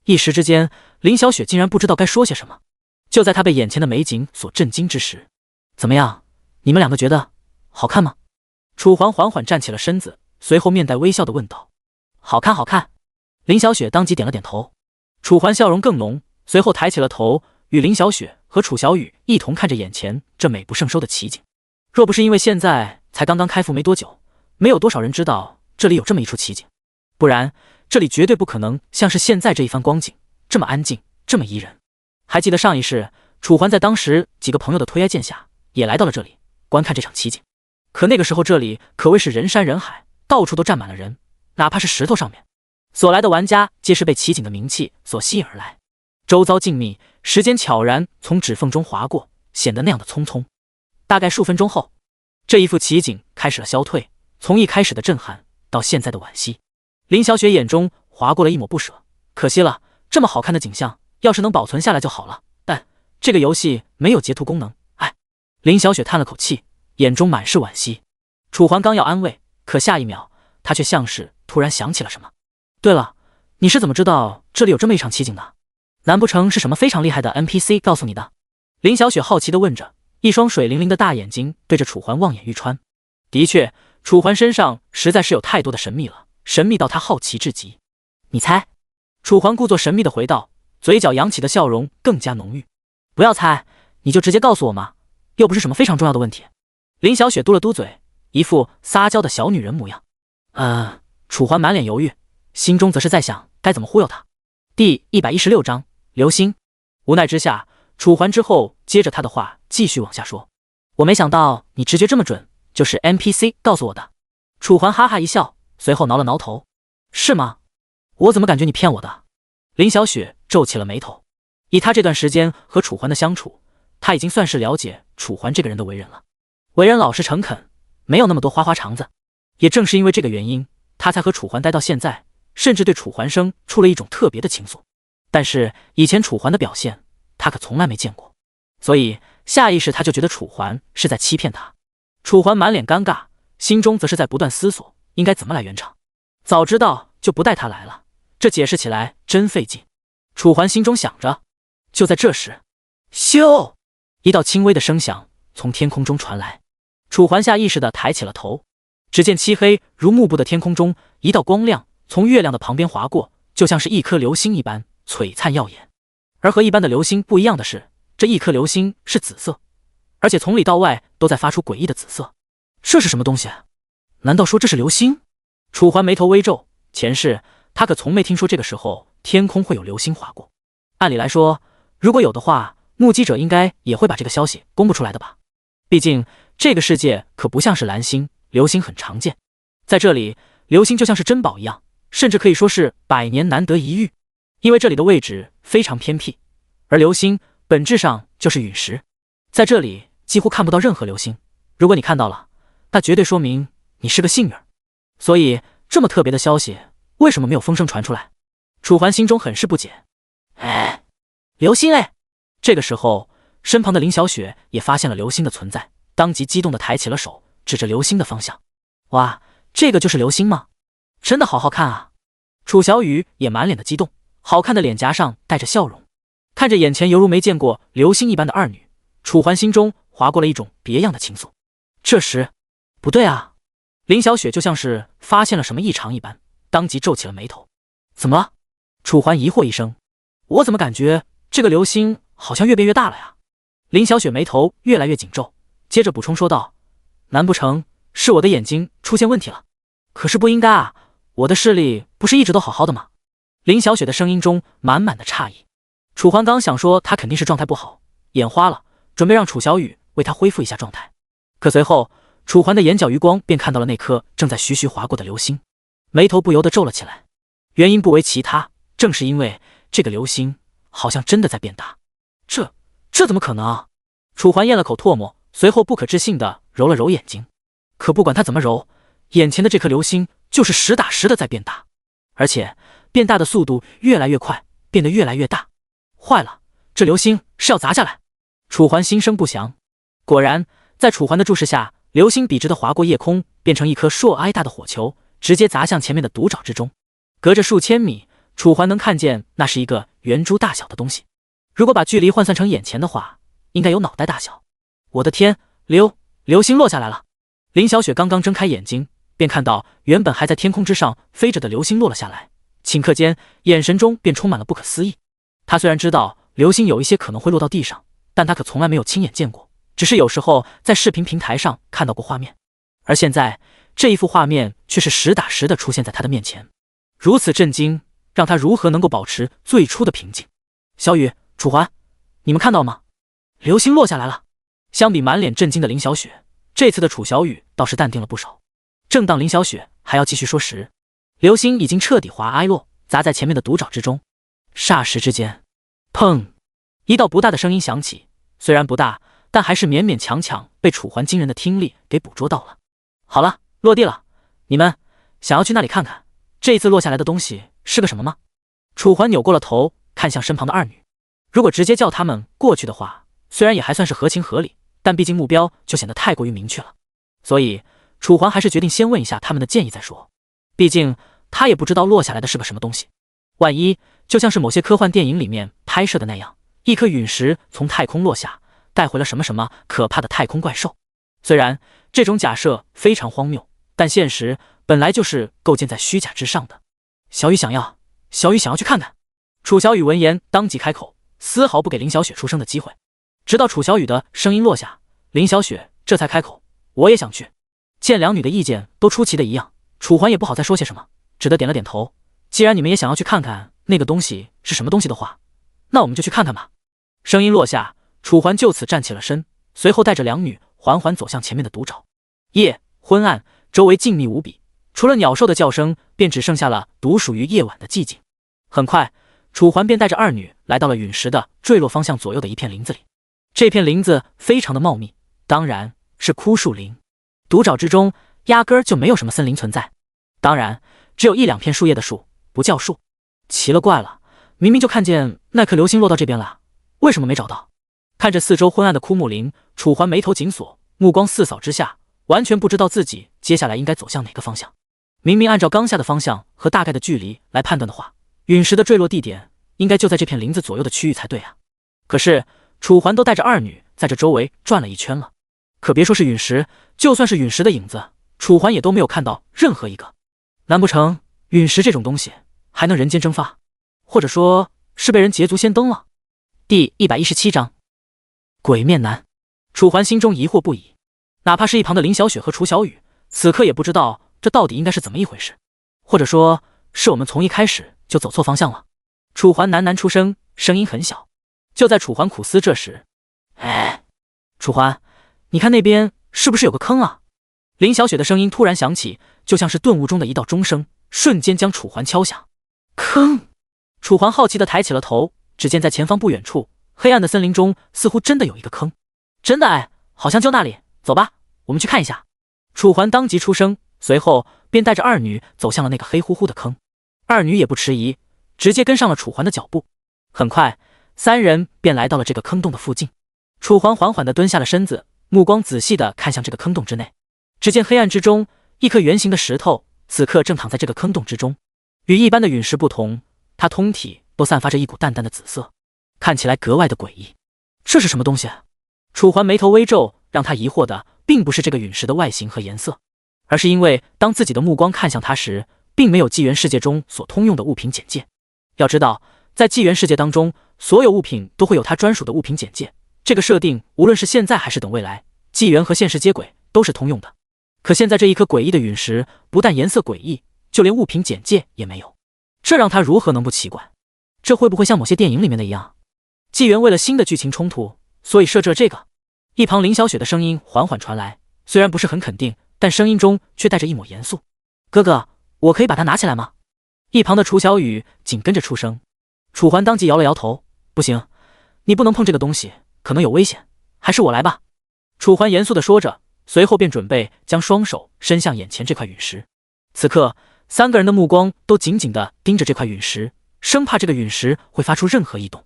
一时之间，林小雪竟然不知道该说些什么。就在她被眼前的美景所震惊之时，怎么样，你们两个觉得好看吗？楚环缓缓站起了身子，随后面带微笑地问道。好看好看。林小雪当即点了点头。楚环笑容更浓，随后抬起了头，与林小雪和楚小雨一同看着眼前这美不胜收的奇景。若不是因为现在才刚刚开服没多久，没有多少人知道这里有这么一处奇景，不然这里绝对不可能像是现在这一番光景，这么安静，这么宜人。还记得上一世，楚环在当时几个朋友的推挨剑下，也来到了这里观看这场奇景。可那个时候这里可谓是人山人海，到处都站满了人，哪怕是石头上面所来的玩家皆是被奇景的名气所吸引而来。周遭静谧，时间悄然从指缝中划过，显得那样的匆匆。大概数分钟后，这一幅奇景开始了消退，从一开始的震撼到现在的惋惜。林小雪眼中划过了一抹不舍，可惜了，这么好看的景象要是能保存下来就好了，但这个游戏没有截图功能，唉。林小雪叹了口气，眼中满是惋惜。楚环刚要安慰，可下一秒她却像是突然想起了什么。对了，你是怎么知道这里有这么一场奇景的？难不成是什么非常厉害的 NPC 告诉你的？林小雪好奇地问着，一双水灵灵的大眼睛对着楚环望眼欲穿。的确，楚环身上实在是有太多的神秘了，神秘到他好奇至极。你猜？楚环故作神秘地回道，嘴角扬起的笑容更加浓郁。不要猜，你就直接告诉我嘛，又不是什么非常重要的问题。林小雪嘟了嘟嘴，一副撒娇的小女人模样。楚环满脸犹豫，心中则是在想该怎么忽悠他。第116章流星。无奈之下，楚环之后接着他的话继续往下说。我没想到你直觉这么准，就是 NPC 告诉我的。楚环哈哈一笑，随后挠了挠头。是吗？我怎么感觉你骗我的？林小雪皱起了眉头。以她这段时间和楚环的相处，她已经算是了解楚环这个人的为人了。为人老实诚恳，没有那么多花花肠子。也正是因为这个原因，她才和楚环待到现在，甚至对楚环生出了一种特别的情愫。但是以前楚环的表现，她可从来没见过，所以下意识她就觉得楚环是在欺骗她。楚环满脸尴尬，心中则是在不断思索应该怎么来圆场。早知道就不带他来了，这解释起来真费劲。楚环心中想着。就在这时，咻！一道轻微的声响从天空中传来。楚环下意识地抬起了头，只见漆黑如幕布的天空中，一道光亮从月亮的旁边划过，就像是一颗流星一般璀璨耀眼。而和一般的流星不一样的是，这一颗流星是紫色，而且从里到外都在发出诡异的紫色。这是什么东西？难道说这是流星？楚环眉头微皱，前世他可从没听说这个时候天空会有流星划过。按理来说，如果有的话，目击者应该也会把这个消息公布出来的吧。毕竟这个世界可不像是蓝星，流星很常见。在这里，流星就像是珍宝一样，甚至可以说是百年难得一遇。因为这里的位置非常偏僻，而流星本质上就是陨石，在这里几乎看不到任何流星。如果你看到了，那绝对说明你是个幸运儿。所以这么特别的消息，为什么没有风声传出来？楚环心中很是不解。哎，流星哎！这个时候，身旁的林小雪也发现了流星的存在，当即激动地抬起了手，指着流星的方向。哇，这个就是流星吗？真的好好看啊！楚小雨也满脸的激动，好看的脸颊上带着笑容，看着眼前犹如没见过流星一般的二女，楚环心中划过了一种别样的情愫。这时，不对啊！林小雪就像是发现了什么异常一般，当即皱起了眉头。怎么了？楚环疑惑一声。我怎么感觉这个流星好像越变越大了呀？林小雪眉头越来越紧皱，接着补充说道：难不成是我的眼睛出现问题了？可是不应该啊，我的视力不是一直都好好的吗？林小雪的声音中满满的诧异。楚环刚想说她肯定是状态不好，眼花了，准备让楚小雨为她恢复一下状态。可随后楚环的眼角余光便看到了那颗正在徐徐划过的流星，眉头不由得皱了起来。原因不为其他，正是因为这个流星好像真的在变大。这怎么可能啊？楚环咽了口唾沫，随后不可置信地揉了揉眼睛。可不管他怎么揉，眼前的这颗流星就是实打实的在变大，而且变大的速度越来越快，变得越来越大。坏了，这流星是要砸下来！楚环心生不祥。果然，在楚环的注视下，流星笔直地划过夜空，变成一颗硕挨大的火球，直接砸向前面的独爪之中。隔着数千米，楚环能看见那是一个圆珠大小的东西。如果把距离换算成眼前的话，应该有脑袋大小。我的天，流星落下来了！林小雪刚刚睁开眼睛，便看到原本还在天空之上飞着的流星落了下来，顷刻间眼神中便充满了不可思议。她虽然知道流星有一些可能会落到地上，但她可从来没有亲眼见过，只是有时候在视频平台上看到过画面。而现在这一幅画面却是实打实的出现在她的面前，如此震惊，让她如何能够保持最初的平静？小雨、楚环，你们看到吗？流星落下来了！相比满脸震惊的林小雪，这次的楚小雨倒是淡定了不少。正当林小雪还要继续说时，流星已经彻底滑挨落，砸在前面的独爪之中。霎时之间，砰！一道不大的声音响起，虽然不大，但还是勉勉强强被楚环惊人的听力给捕捉到了。好了，落地了，你们想要去那里看看，这一次落下来的东西是个什么吗？楚环扭过了头，看向身旁的二女。如果直接叫他们过去的话，虽然也还算是合情合理，但毕竟目标就显得太过于明确了。所以楚环还是决定先问一下他们的建议再说。毕竟他也不知道落下来的是个什么东西，万一就像是某些科幻电影里面拍摄的那样，一颗陨石从太空落下，带回了什么什么可怕的太空怪兽。虽然这种假设非常荒谬，但现实本来就是构建在虚假之上的。小雨想要去看看。楚小雨闻言当即开口，丝毫不给林小雪出声的机会。直到楚小雨的声音落下，林小雪这才开口，我也想去。见两女的意见都出奇的一样，楚环也不好再说些什么，只得点了点头。既然你们也想要去看看那个东西是什么东西的话，那我们就去看看吧。声音落下，楚环就此站起了身，随后带着两女缓缓走向前面的独沼。夜昏暗，周围静谧无比，除了鸟兽的叫声，便只剩下了独属于夜晚的寂静。很快，楚环便带着二女来到了陨石的坠落方向左右的一片林子里。这片林子非常的茂密，当然是枯树林。独沼之中压根儿就没有什么森林存在，当然只有一两片树叶的树，不叫树。奇了怪了，明明就看见那颗流星落到这边了，为什么没找到？看着四周昏暗的枯木林，楚环眉头紧锁，目光四扫之下，完全不知道自己接下来应该走向哪个方向。明明按照刚下的方向和大概的距离来判断的话，陨石的坠落地点应该就在这片林子左右的区域才对啊。可是楚环都带着二女在这周围转了一圈了，可别说是陨石，就算是陨石的影子，楚环也都没有看到任何一个。难不成陨石这种东西还能人间蒸发？或者说是被人捷足先登了？第117章鬼面男。楚环心中疑惑不已，哪怕是一旁的林小雪和楚小雨，此刻也不知道这到底应该是怎么一回事，或者说是我们从一开始就走错方向了。楚环喃喃出声，声音很小。就在楚环苦思这时，哎，楚环，你看那边是不是有个坑啊？林小雪的声音突然响起，就像是顿悟中的一道钟声，瞬间将楚环敲响。坑！楚环好奇地抬起了头，只见在前方不远处，黑暗的森林中似乎真的有一个坑。真的哎，好像就那里，走吧，我们去看一下。楚环当即出声，随后便带着二女走向了那个黑乎乎的坑。二女也不迟疑，直接跟上了楚环的脚步。很快，三人便来到了这个坑洞的附近。楚环缓缓地蹲下了身子，目光仔细地看向这个坑洞之内。只见黑暗之中，一颗圆形的石头此刻正躺在这个坑洞之中。与一般的陨石不同，它通体都散发着一股淡淡的紫色，看起来格外的诡异。这是什么东西？楚环眉头微皱，让他疑惑的并不是这个陨石的外形和颜色，而是因为当自己的目光看向它时，并没有纪元世界中所通用的物品简介。要知道，在纪元世界当中，所有物品都会有它专属的物品简介，这个设定无论是现在还是等未来，纪元和现实接轨都是通用的。可现在这一颗诡异的陨石，不但颜色诡异，就连物品简介也没有，这让他如何能不奇怪？这会不会像某些电影里面的一样，纪元为了新的剧情冲突，所以设置了这个？一旁林小雪的声音缓缓传来，虽然不是很肯定，但声音中却带着一抹严肃。哥哥，我可以把它拿起来吗？一旁的楚小雨紧跟着出声。楚环当即摇了摇头，不行，你不能碰这个东西，可能有危险，还是我来吧。楚环严肃地说着，随后便准备将双手伸向眼前这块陨石。此刻，三个人的目光都紧紧地盯着这块陨石，生怕这个陨石会发出任何异动。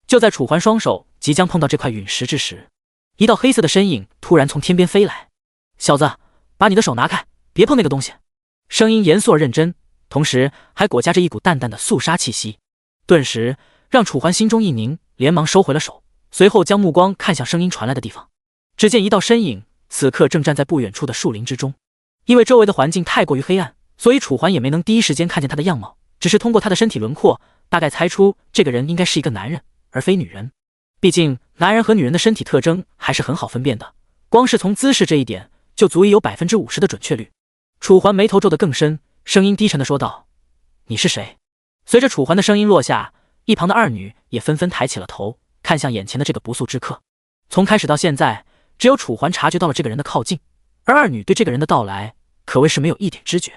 就在楚环双手即将碰到这块陨石之时，一道黑色的身影突然从天边飞来。小子，把你的手拿开，别碰那个东西。声音严肃而认真，同时还裹夹着一股淡淡的肃杀气息，顿时让楚环心中一凝，连忙收回了手，随后将目光看向声音传来的地方。只见一道身影此刻正站在不远处的树林之中，因为周围的环境太过于黑暗，所以楚环也没能第一时间看见他的样貌，只是通过他的身体轮廓，大概猜出这个人应该是一个男人，而非女人。毕竟男人和女人的身体特征还是很好分辨的，光是从姿势这一点就足以有50%的准确率。楚环眉头皱得更深，声音低沉地说道：你是谁？随着楚环的声音落下，一旁的二女也纷纷抬起了头，看向眼前的这个不速之客。从开始到现在，只有楚环察觉到了这个人的靠近，而二女对这个人的到来可谓是没有一点知觉。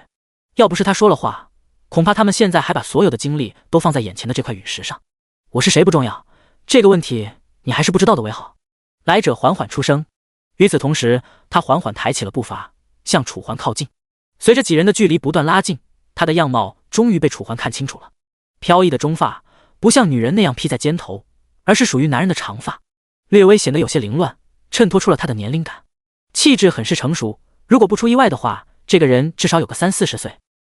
要不是他说了话，恐怕他们现在还把所有的精力都放在眼前的这块陨石上。我是谁不重要，这个问题你还是不知道的为好。来者缓缓出声，与此同时，他缓缓抬起了步伐，向楚环靠近。随着几人的距离不断拉近，他的样貌终于被楚环看清楚了。飘逸的中发不像女人那样披在肩头，而是属于男人的长发，略微显得有些凌乱，衬托出了他的年龄感。气质很是成熟，如果不出意外的话，这个人至少有个30-40岁。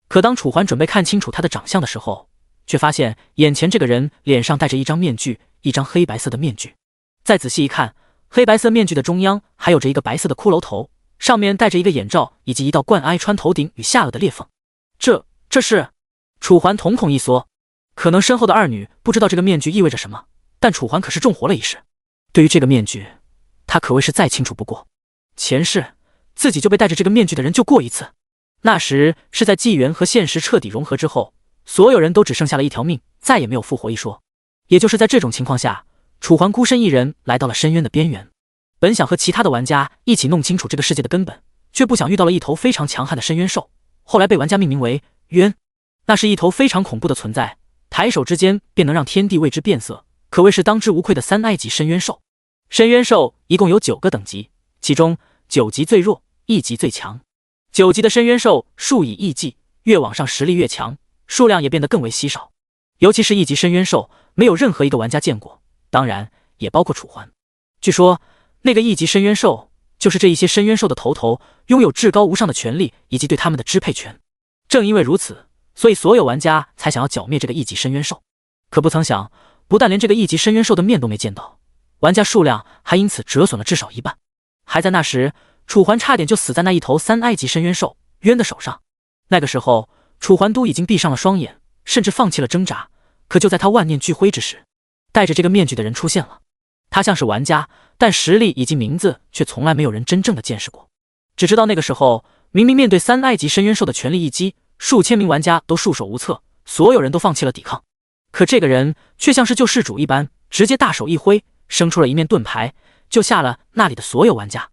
可当楚环准备看清楚他的长相的时候，却发现眼前这个人脸上戴着一张面具，一张黑白色的面具。再仔细一看，黑白色面具的中央还有着一个白色的骷髅头，上面戴着一个眼罩以及一道贯挨穿头顶与下颚的裂缝。这是……楚环瞳孔一缩，可能身后的二女不知道这个面具意味着什么，但楚环可是重活了一世，对于这个面具，他可谓是再清楚不过。前世自己就被戴着这个面具的人救过一次，那时是在纪元和现实彻底融合之后，所有人都只剩下了一条命，再也没有复活一说。也就是在这种情况下，楚环孤身一人来到了深渊的边缘。本想和其他的玩家一起弄清楚这个世界的根本，却不想遇到了一头非常强悍的深渊兽，后来被玩家命名为渊。那是一头非常恐怖的存在，抬手之间便能让天地为之变色，可谓是当之无愧的3埃及深渊兽。深渊兽一共有9个等级，其中9级最弱，1级最强。9级的深渊兽数以亿计，越往上实力越强，数量也变得更为稀少。尤其是1级深渊兽，没有任何一个玩家见过，当然也包括楚环。据说那个1级深渊兽就是这一些深渊兽的头，拥有至高无上的权力以及对他们的支配权。正因为如此，所以所有玩家才想要剿灭这个1级深渊兽。可不曾想，不但连这个1级深渊兽的面都没见到，玩家数量还因此折损了至少1半。还在那时，楚环差点就死在那一头3埃及深渊兽渊的手上。那个时候，楚环都已经闭上了双眼，甚至放弃了挣扎。可就在他万念俱灰之时，戴着这个面具的人出现了。他像是玩家，但实力以及名字却从来没有人真正的见识过。只知道那个时候，明明面对3埃及深渊兽的全力一击，数千名玩家都束手无策，所有人都放弃了抵抗。可这个人却像是救世主一般，直接大手一挥，生出了一面盾牌，救下了那里的所有玩家。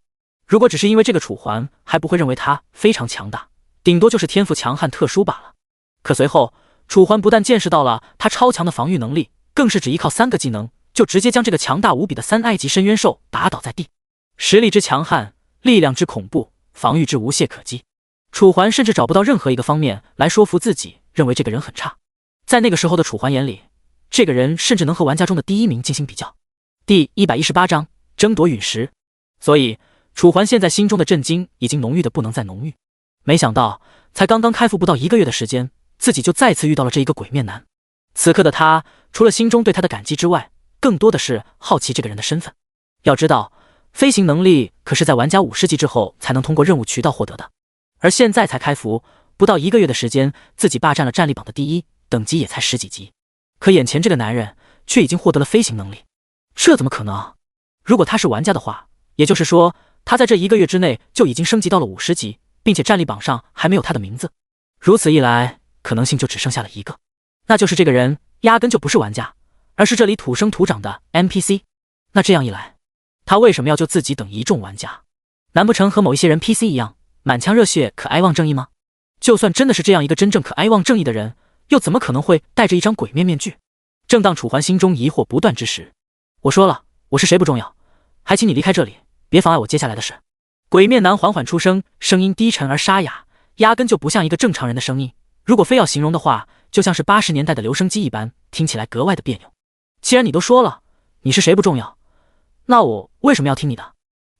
如果只是因为这个楚环，还不会认为他非常强大，顶多就是天赋强悍特殊罢了。可随后，楚环不但见识到了他超强的防御能力，更是只依靠3个技能，就直接将这个强大无比的3埃及深渊兽打倒在地。实力之强悍，力量之恐怖，防御之无懈可击。楚环甚至找不到任何一个方面来说服自己，认为这个人很差。在那个时候的楚环眼里，这个人甚至能和玩家中的第1名进行比较。第118章争夺陨石。所以楚环现在心中的震惊已经浓郁的不能再浓郁。没想到才刚刚开服不到1个月的时间，自己就再次遇到了这一个鬼面男。此刻的他，除了心中对他的感激之外，更多的是好奇这个人的身份。要知道，飞行能力可是在玩家50级之后才能通过任务渠道获得的，而现在才开服不到1个月的时间，自己霸占了战力榜的第1，等级也才10几级。可眼前这个男人却已经获得了飞行能力，这怎么可能？如果他是玩家的话，也就是说他在这1个月之内就已经升级到了50级，并且战力榜上还没有他的名字。如此一来，可能性就只剩下了一个，那就是这个人压根就不是玩家，而是这里土生土长的 NPC。 那这样一来，他为什么要救自己等一众玩家？难不成和某一些人 PC 一样，满腔热血可哀望正义吗？就算真的是这样一个真正可哀望正义的人，又怎么可能会戴着一张鬼面面具？正当楚环心中疑惑不断之时，我说了，我是谁不重要，还请你离开这里，别妨碍我接下来的事。鬼面男缓缓出声，声音低沉而沙哑，压根就不像一个正常人的声音，如果非要形容的话，就像是80年代的留声机一般，听起来格外的别扭。既然你都说了你是谁不重要，那我为什么要听你的？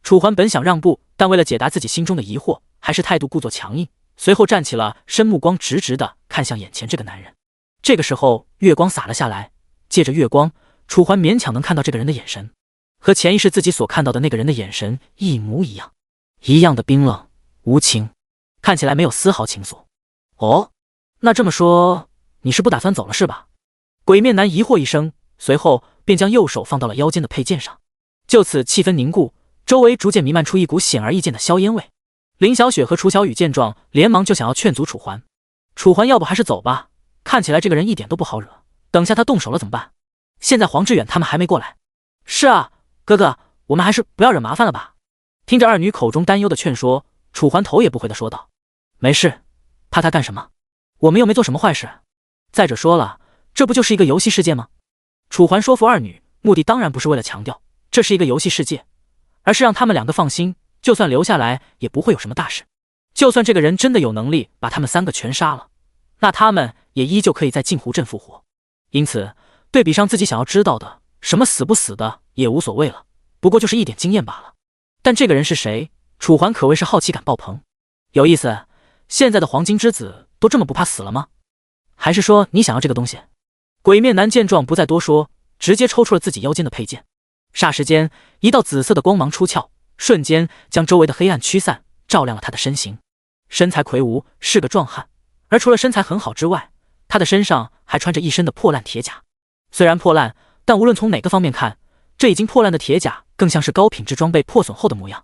楚环本想让步，但为了解答自己心中的疑惑，还是态度故作强硬，随后站起了身，目光直直的看向眼前这个男人。这个时候月光洒了下来，借着月光，楚环勉强能看到这个人的眼神，和潜意识自己所看到的那个人的眼神一模一样，一样的冰冷无情，看起来没有丝毫情愫。哦，那这么说你是不打算走了是吧？鬼面男疑惑一声，随后便将右手放到了腰间的佩剑上。就此气氛凝固，周围逐渐弥漫出一股显而易见的硝烟味。林小雪和楚小雨见状，连忙就想要劝阻楚环。楚环要不还是走吧，看起来这个人一点都不好惹，等下他动手了怎么办？现在黄志远他们还没过来。是啊，哥哥，我们还是不要惹麻烦了吧。听着二女口中担忧的劝说，楚环头也不回的说道：没事，怕他干什么？我们又没做什么坏事。再者说了，这不就是一个游戏世界吗？楚环说服二女，目的当然不是为了强调这是一个游戏世界，而是让他们两个放心，就算留下来也不会有什么大事。就算这个人真的有能力把他们3个全杀了，那他们也依旧可以在镜湖镇复活。因此对比上自己想要知道的，什么死不死的也无所谓了，不过就是一点经验罢了。但这个人是谁？楚环可谓是好奇感爆棚。有意思，现在的黄金之子都这么不怕死了吗？还是说你想要这个东西？鬼面男见状不再多说，直接抽出了自己腰间的佩剑。霎时间，一道紫色的光芒出鞘，瞬间将周围的黑暗驱散，照亮了他的身形。身材魁梧，是个壮汉，而除了身材很好之外，他的身上还穿着一身的破烂铁甲。虽然破烂，但无论从哪个方面看，这已经破烂的铁甲更像是高品质装备破损后的模样。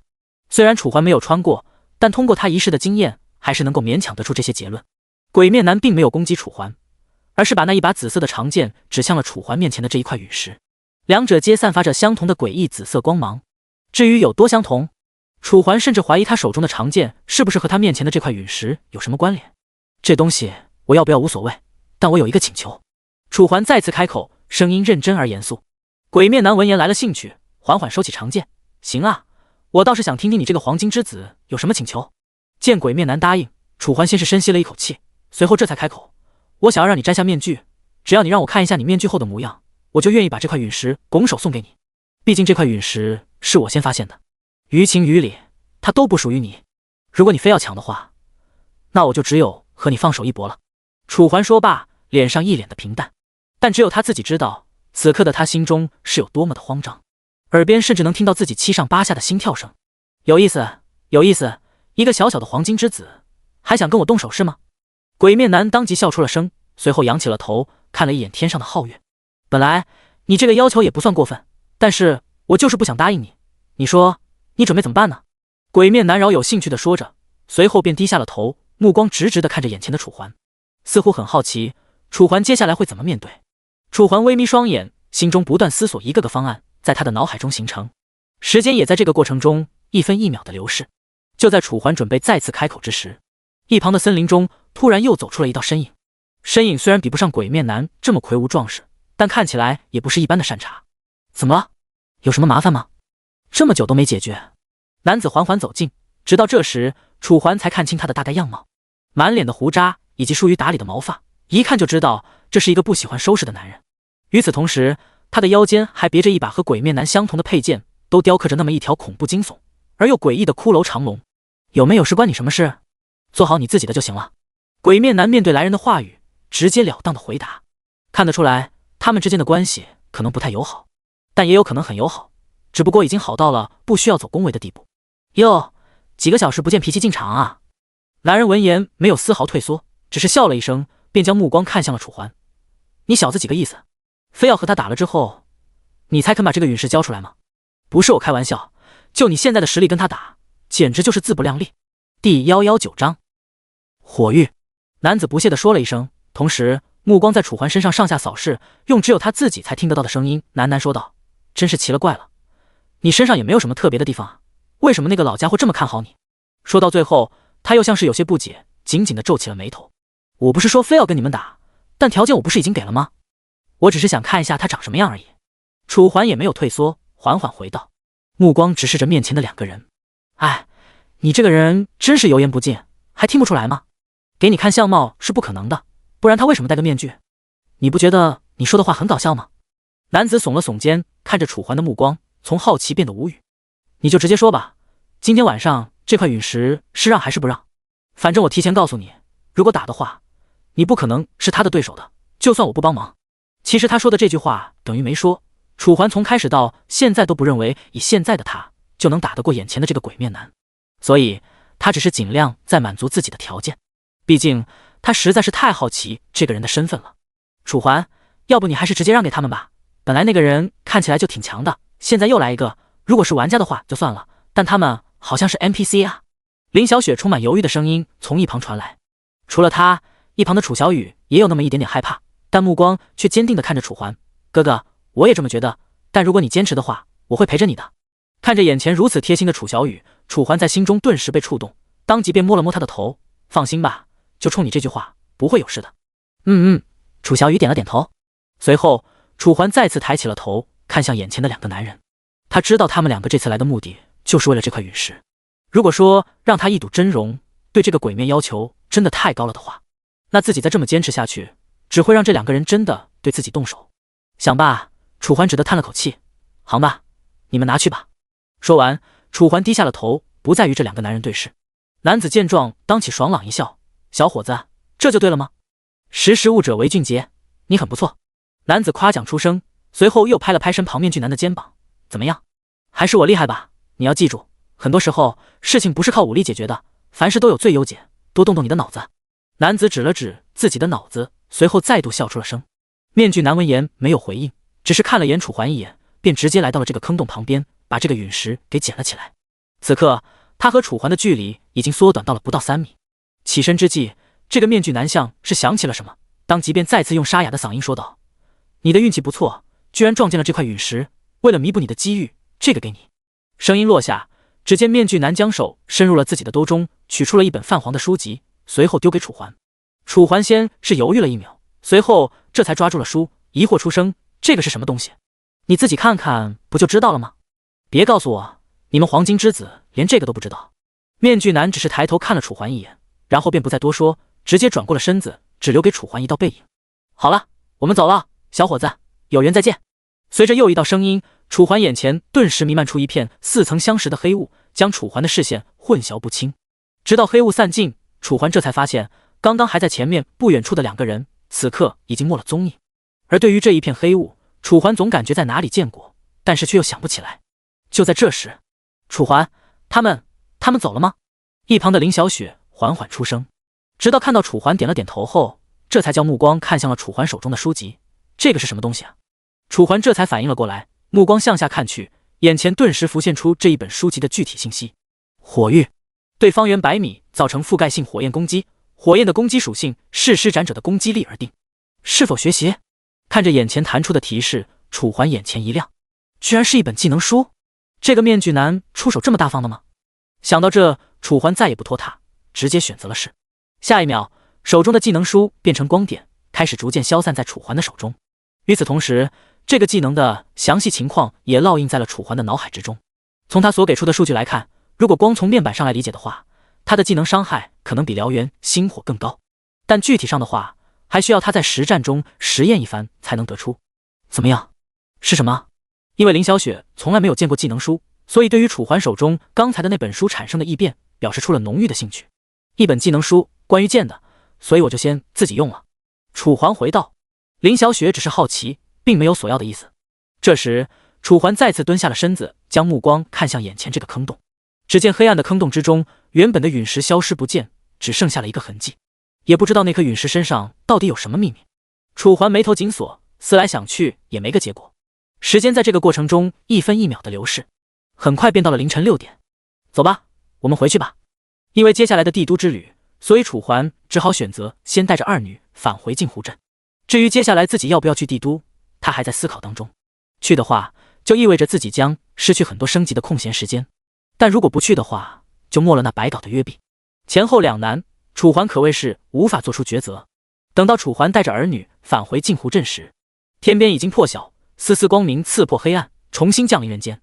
虽然楚环没有穿过，但通过他一世的经验，还是能够勉强得出这些结论。鬼面男并没有攻击楚环，而是把那一把紫色的长剑指向了楚环面前的这一块陨石。两者皆散发着相同的诡异紫色光芒。至于有多相同，楚环甚至怀疑他手中的长剑是不是和他面前的这块陨石有什么关联。这东西我要不要无所谓，但我有一个请求。楚环再次开口，声音认真而严肃。鬼面男闻言来了兴趣，缓缓收起长剑。行啊，我倒是想听听你这个黄金之子有什么请求。见鬼面男答应，楚环先是深吸了一口气，随后这才开口：我想要让你摘下面具，只要你让我看一下你面具后的模样，我就愿意把这块陨石拱手送给你。毕竟这块陨石是我先发现的，于情于理，它都不属于你。如果你非要抢的话，那我就只有和你放手一搏了。楚环说罢，脸上一脸的平淡，但只有他自己知道，此刻的他心中是有多么的慌张，耳边甚至能听到自己七上八下的心跳声。有意思，有意思，一个小小的黄金之子，还想跟我动手是吗？鬼面男当即笑出了声，随后仰起了头，看了一眼天上的皓月。本来你这个要求也不算过分，但是我就是不想答应你。你说你准备怎么办呢？鬼面男饶有兴趣地说着，随后便低下了头，目光直直地看着眼前的楚环，似乎很好奇楚环接下来会怎么面对。楚环微眯双眼，心中不断思索一个个方案在他的脑海中形成，时间也在这个过程中一分一秒的流逝。就在楚环准备再次开口之时，一旁的森林中突然又走出了一道身影。身影虽然比不上鬼面男这么魁梧壮实，但看起来也不是一般的善茬。怎么了？有什么麻烦吗？这么久都没解决。男子缓缓走近，直到这时楚环才看清他的大概样貌，满脸的胡渣以及疏于打理的毛发，一看就知道这是一个不喜欢收拾的男人。与此同时，他的腰间还别着一把和鬼面男相同的佩剑，都雕刻着那么一条恐怖惊悚而又诡异的骷髅长龙。有没有事关你什么事？做好你自己的就行了。鬼面男面对来人的话语，直截了当的回答。看得出来他们之间的关系可能不太友好，但也有可能很友好，只不过已经好到了不需要走恭维的地步。哟，几个小时不见，脾气劲长啊。男人闻言没有丝毫退缩，只是笑了一声，便将目光看向了楚环。你小子几个意思？非要和他打了之后，你才肯把这个陨石交出来吗？不是我开玩笑，就你现在的实力跟他打，简直就是自不量力。第119章火域。男子不屑地说了一声，同时目光在楚环身上上下扫视，用只有他自己才听得到的声音喃喃说道：真是奇了怪了，你身上也没有什么特别的地方啊，为什么那个老家伙这么看好你？说到最后，他又像是有些不解，紧紧地皱起了眉头。我不是说非要跟你们打，但条件我不是已经给了吗？我只是想看一下他长什么样而已。楚环也没有退缩，缓缓回道，目光直视着面前的两个人。哎，你这个人真是油盐不进，还听不出来吗？给你看相貌是不可能的，不然他为什么戴个面具？你不觉得你说的话很搞笑吗？男子耸了耸肩，看着楚环的目光从好奇变得无语。你就直接说吧，今天晚上这块陨石是让还是不让？反正我提前告诉你，如果打的话，你不可能是他的对手的，就算我不帮忙。其实他说的这句话等于没说，楚环从开始到现在都不认为以现在的他就能打得过眼前的这个鬼面男，所以他只是尽量在满足自己的条件。毕竟他实在是太好奇这个人的身份了。楚环，要不你还是直接让给他们吧，本来那个人看起来就挺强的，现在又来一个，如果是玩家的话就算了，但他们好像是 NPC 啊。林小雪充满犹豫的声音从一旁传来。除了他，一旁的楚小雨也有那么一点点害怕，但目光却坚定地看着楚环。哥哥，我也这么觉得，但如果你坚持的话，我会陪着你的。看着眼前如此贴心的楚小雨，楚环在心中顿时被触动，当即便摸了摸他的头。放心吧，就冲你这句话，不会有事的。楚小雨点了点头。随后楚环再次抬起了头，看向眼前的两个男人。他知道他们两个这次来的目的就是为了这块陨石。如果说让他一睹真容，对这个鬼面要求真的太高了的话，那自己再这么坚持下去，只会让这两个人真的对自己动手。想罢，楚环只得叹了口气，行吧，你们拿去吧。说完，楚环低下了头，不再与这两个男人对视。男子见状，当起爽朗一笑，小伙子，这就对了吗？识时务者为俊杰，你很不错。男子夸奖出声，随后又拍了拍身旁面具男的肩膀，怎么样，还是我厉害吧？你要记住，很多时候事情不是靠武力解决的，凡事都有最优解，多动动你的脑子。男子指了指自己的脑子，随后再度笑出了声。面具男闻言没有回应，只是看了眼楚环一眼，便直接来到了这个坑洞旁边，把这个陨石给捡了起来。此刻他和楚环的距离已经缩短到了不到3米。起身之际，这个面具男像是想起了什么，当即便再次用沙哑的嗓音说道：你的运气不错，居然撞见了这块陨石，为了弥补你的机遇，这个给你。声音落下，只见面具男将手伸入了自己的兜中，取出了一本泛黄的书籍，随后丢给楚环。楚环先是犹豫了1秒，随后这才抓住了书，疑惑出声：“这个是什么东西？你自己看看不就知道了吗？别告诉我，你们黄金之子连这个都不知道。”面具男只是抬头看了楚环一眼，然后便不再多说，直接转过了身子，只留给楚环一道背影。好了，我们走了，小伙子，有缘再见。随着又一道声音，楚环眼前顿时弥漫出一片似曾相识的黑雾，将楚环的视线混淆不清。直到黑雾散尽，楚环这才发现，刚刚还在前面不远处的2个人，此刻已经没了踪影。而对于这一片黑雾，楚环总感觉在哪里见过，但是却又想不起来。就在这时，楚环，他们走了吗？一旁的林小雪缓缓出声，直到看到楚环点了点头后，这才将目光看向了楚环手中的书籍。这个是什么东西啊？楚环这才反应了过来，目光向下看去，眼前顿时浮现出这一本书籍的具体信息：火域，对方圆100米造成覆盖性火焰攻击，火焰的攻击属性视施展者的攻击力而定。是否学习？看着眼前弹出的提示，楚环眼前一亮，居然是一本技能书。这个面具男出手这么大方的吗？想到这，楚环再也不拖沓，直接选择了是。下一秒，手中的技能书变成光点，开始逐渐消散在楚环的手中。与此同时，这个技能的详细情况也烙印在了楚环的脑海之中。从他所给出的数据来看，如果光从面板上来理解的话，他的技能伤害可能比燎原星火更高，但具体上的话，还需要他在实战中实验一番才能得出。怎么样？是什么？因为林小雪从来没有见过技能书，所以对于楚环手中刚才的那本书产生的异变，表示出了浓郁的兴趣。一本技能书，关于剑的，所以我就先自己用了。楚环回道。林小雪只是好奇，并没有索要的意思。这时，楚环再次蹲下了身子，将目光看向眼前这个坑洞。只见黑暗的坑洞之中，原本的陨石消失不见，只剩下了一个痕迹。也不知道那颗陨石身上到底有什么秘密。楚环眉头紧锁，思来想去也没个结果。时间在这个过程中1分1秒的流逝，很快便到了凌晨6点。走吧，我们回去吧。因为接下来的帝都之旅，所以楚环只好选择先带着2女返回镜湖镇。至于接下来自己要不要去帝都，他还在思考当中。去的话，就意味着自己将失去很多升级的空闲时间；但如果不去的话，就没了那白搞的约币。前后两难，楚环可谓是无法做出抉择。等到楚环带着儿女返回镜湖镇时，天边已经破晓，丝丝光明刺破黑暗，重新降临人间。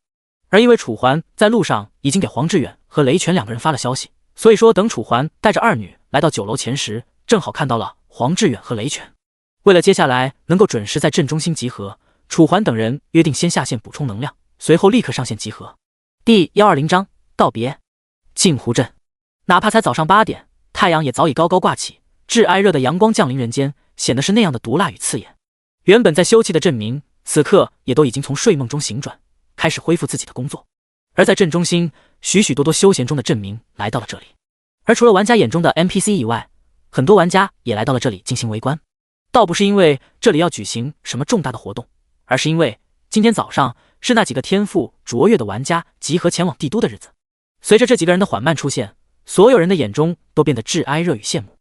而因为楚环在路上已经给黄志远和雷泉2个人发了消息，所以说等楚环带着2女来到酒楼前时，正好看到了黄志远和雷泉。为了接下来能够准时在镇中心集合，楚环等人约定先下线补充能量，随后立刻上线集合。第120章道别。镜湖镇，哪怕才早上8点，太阳也早已高高挂起，炙爱热的阳光降临人间，显得是那样的毒辣与刺眼。原本在休憩的镇民，此刻也都已经从睡梦中醒转，开始恢复自己的工作。而在镇中心，许许多多休闲中的镇民来到了这里，而除了玩家眼中的 NPC 以外，很多玩家也来到了这里进行围观。倒不是因为这里要举行什么重大的活动，而是因为今天早上是那几个天赋卓越的玩家集合前往帝都的日子。随着这几个人的缓慢出现，所有人的眼中都变得炙哀热与羡慕。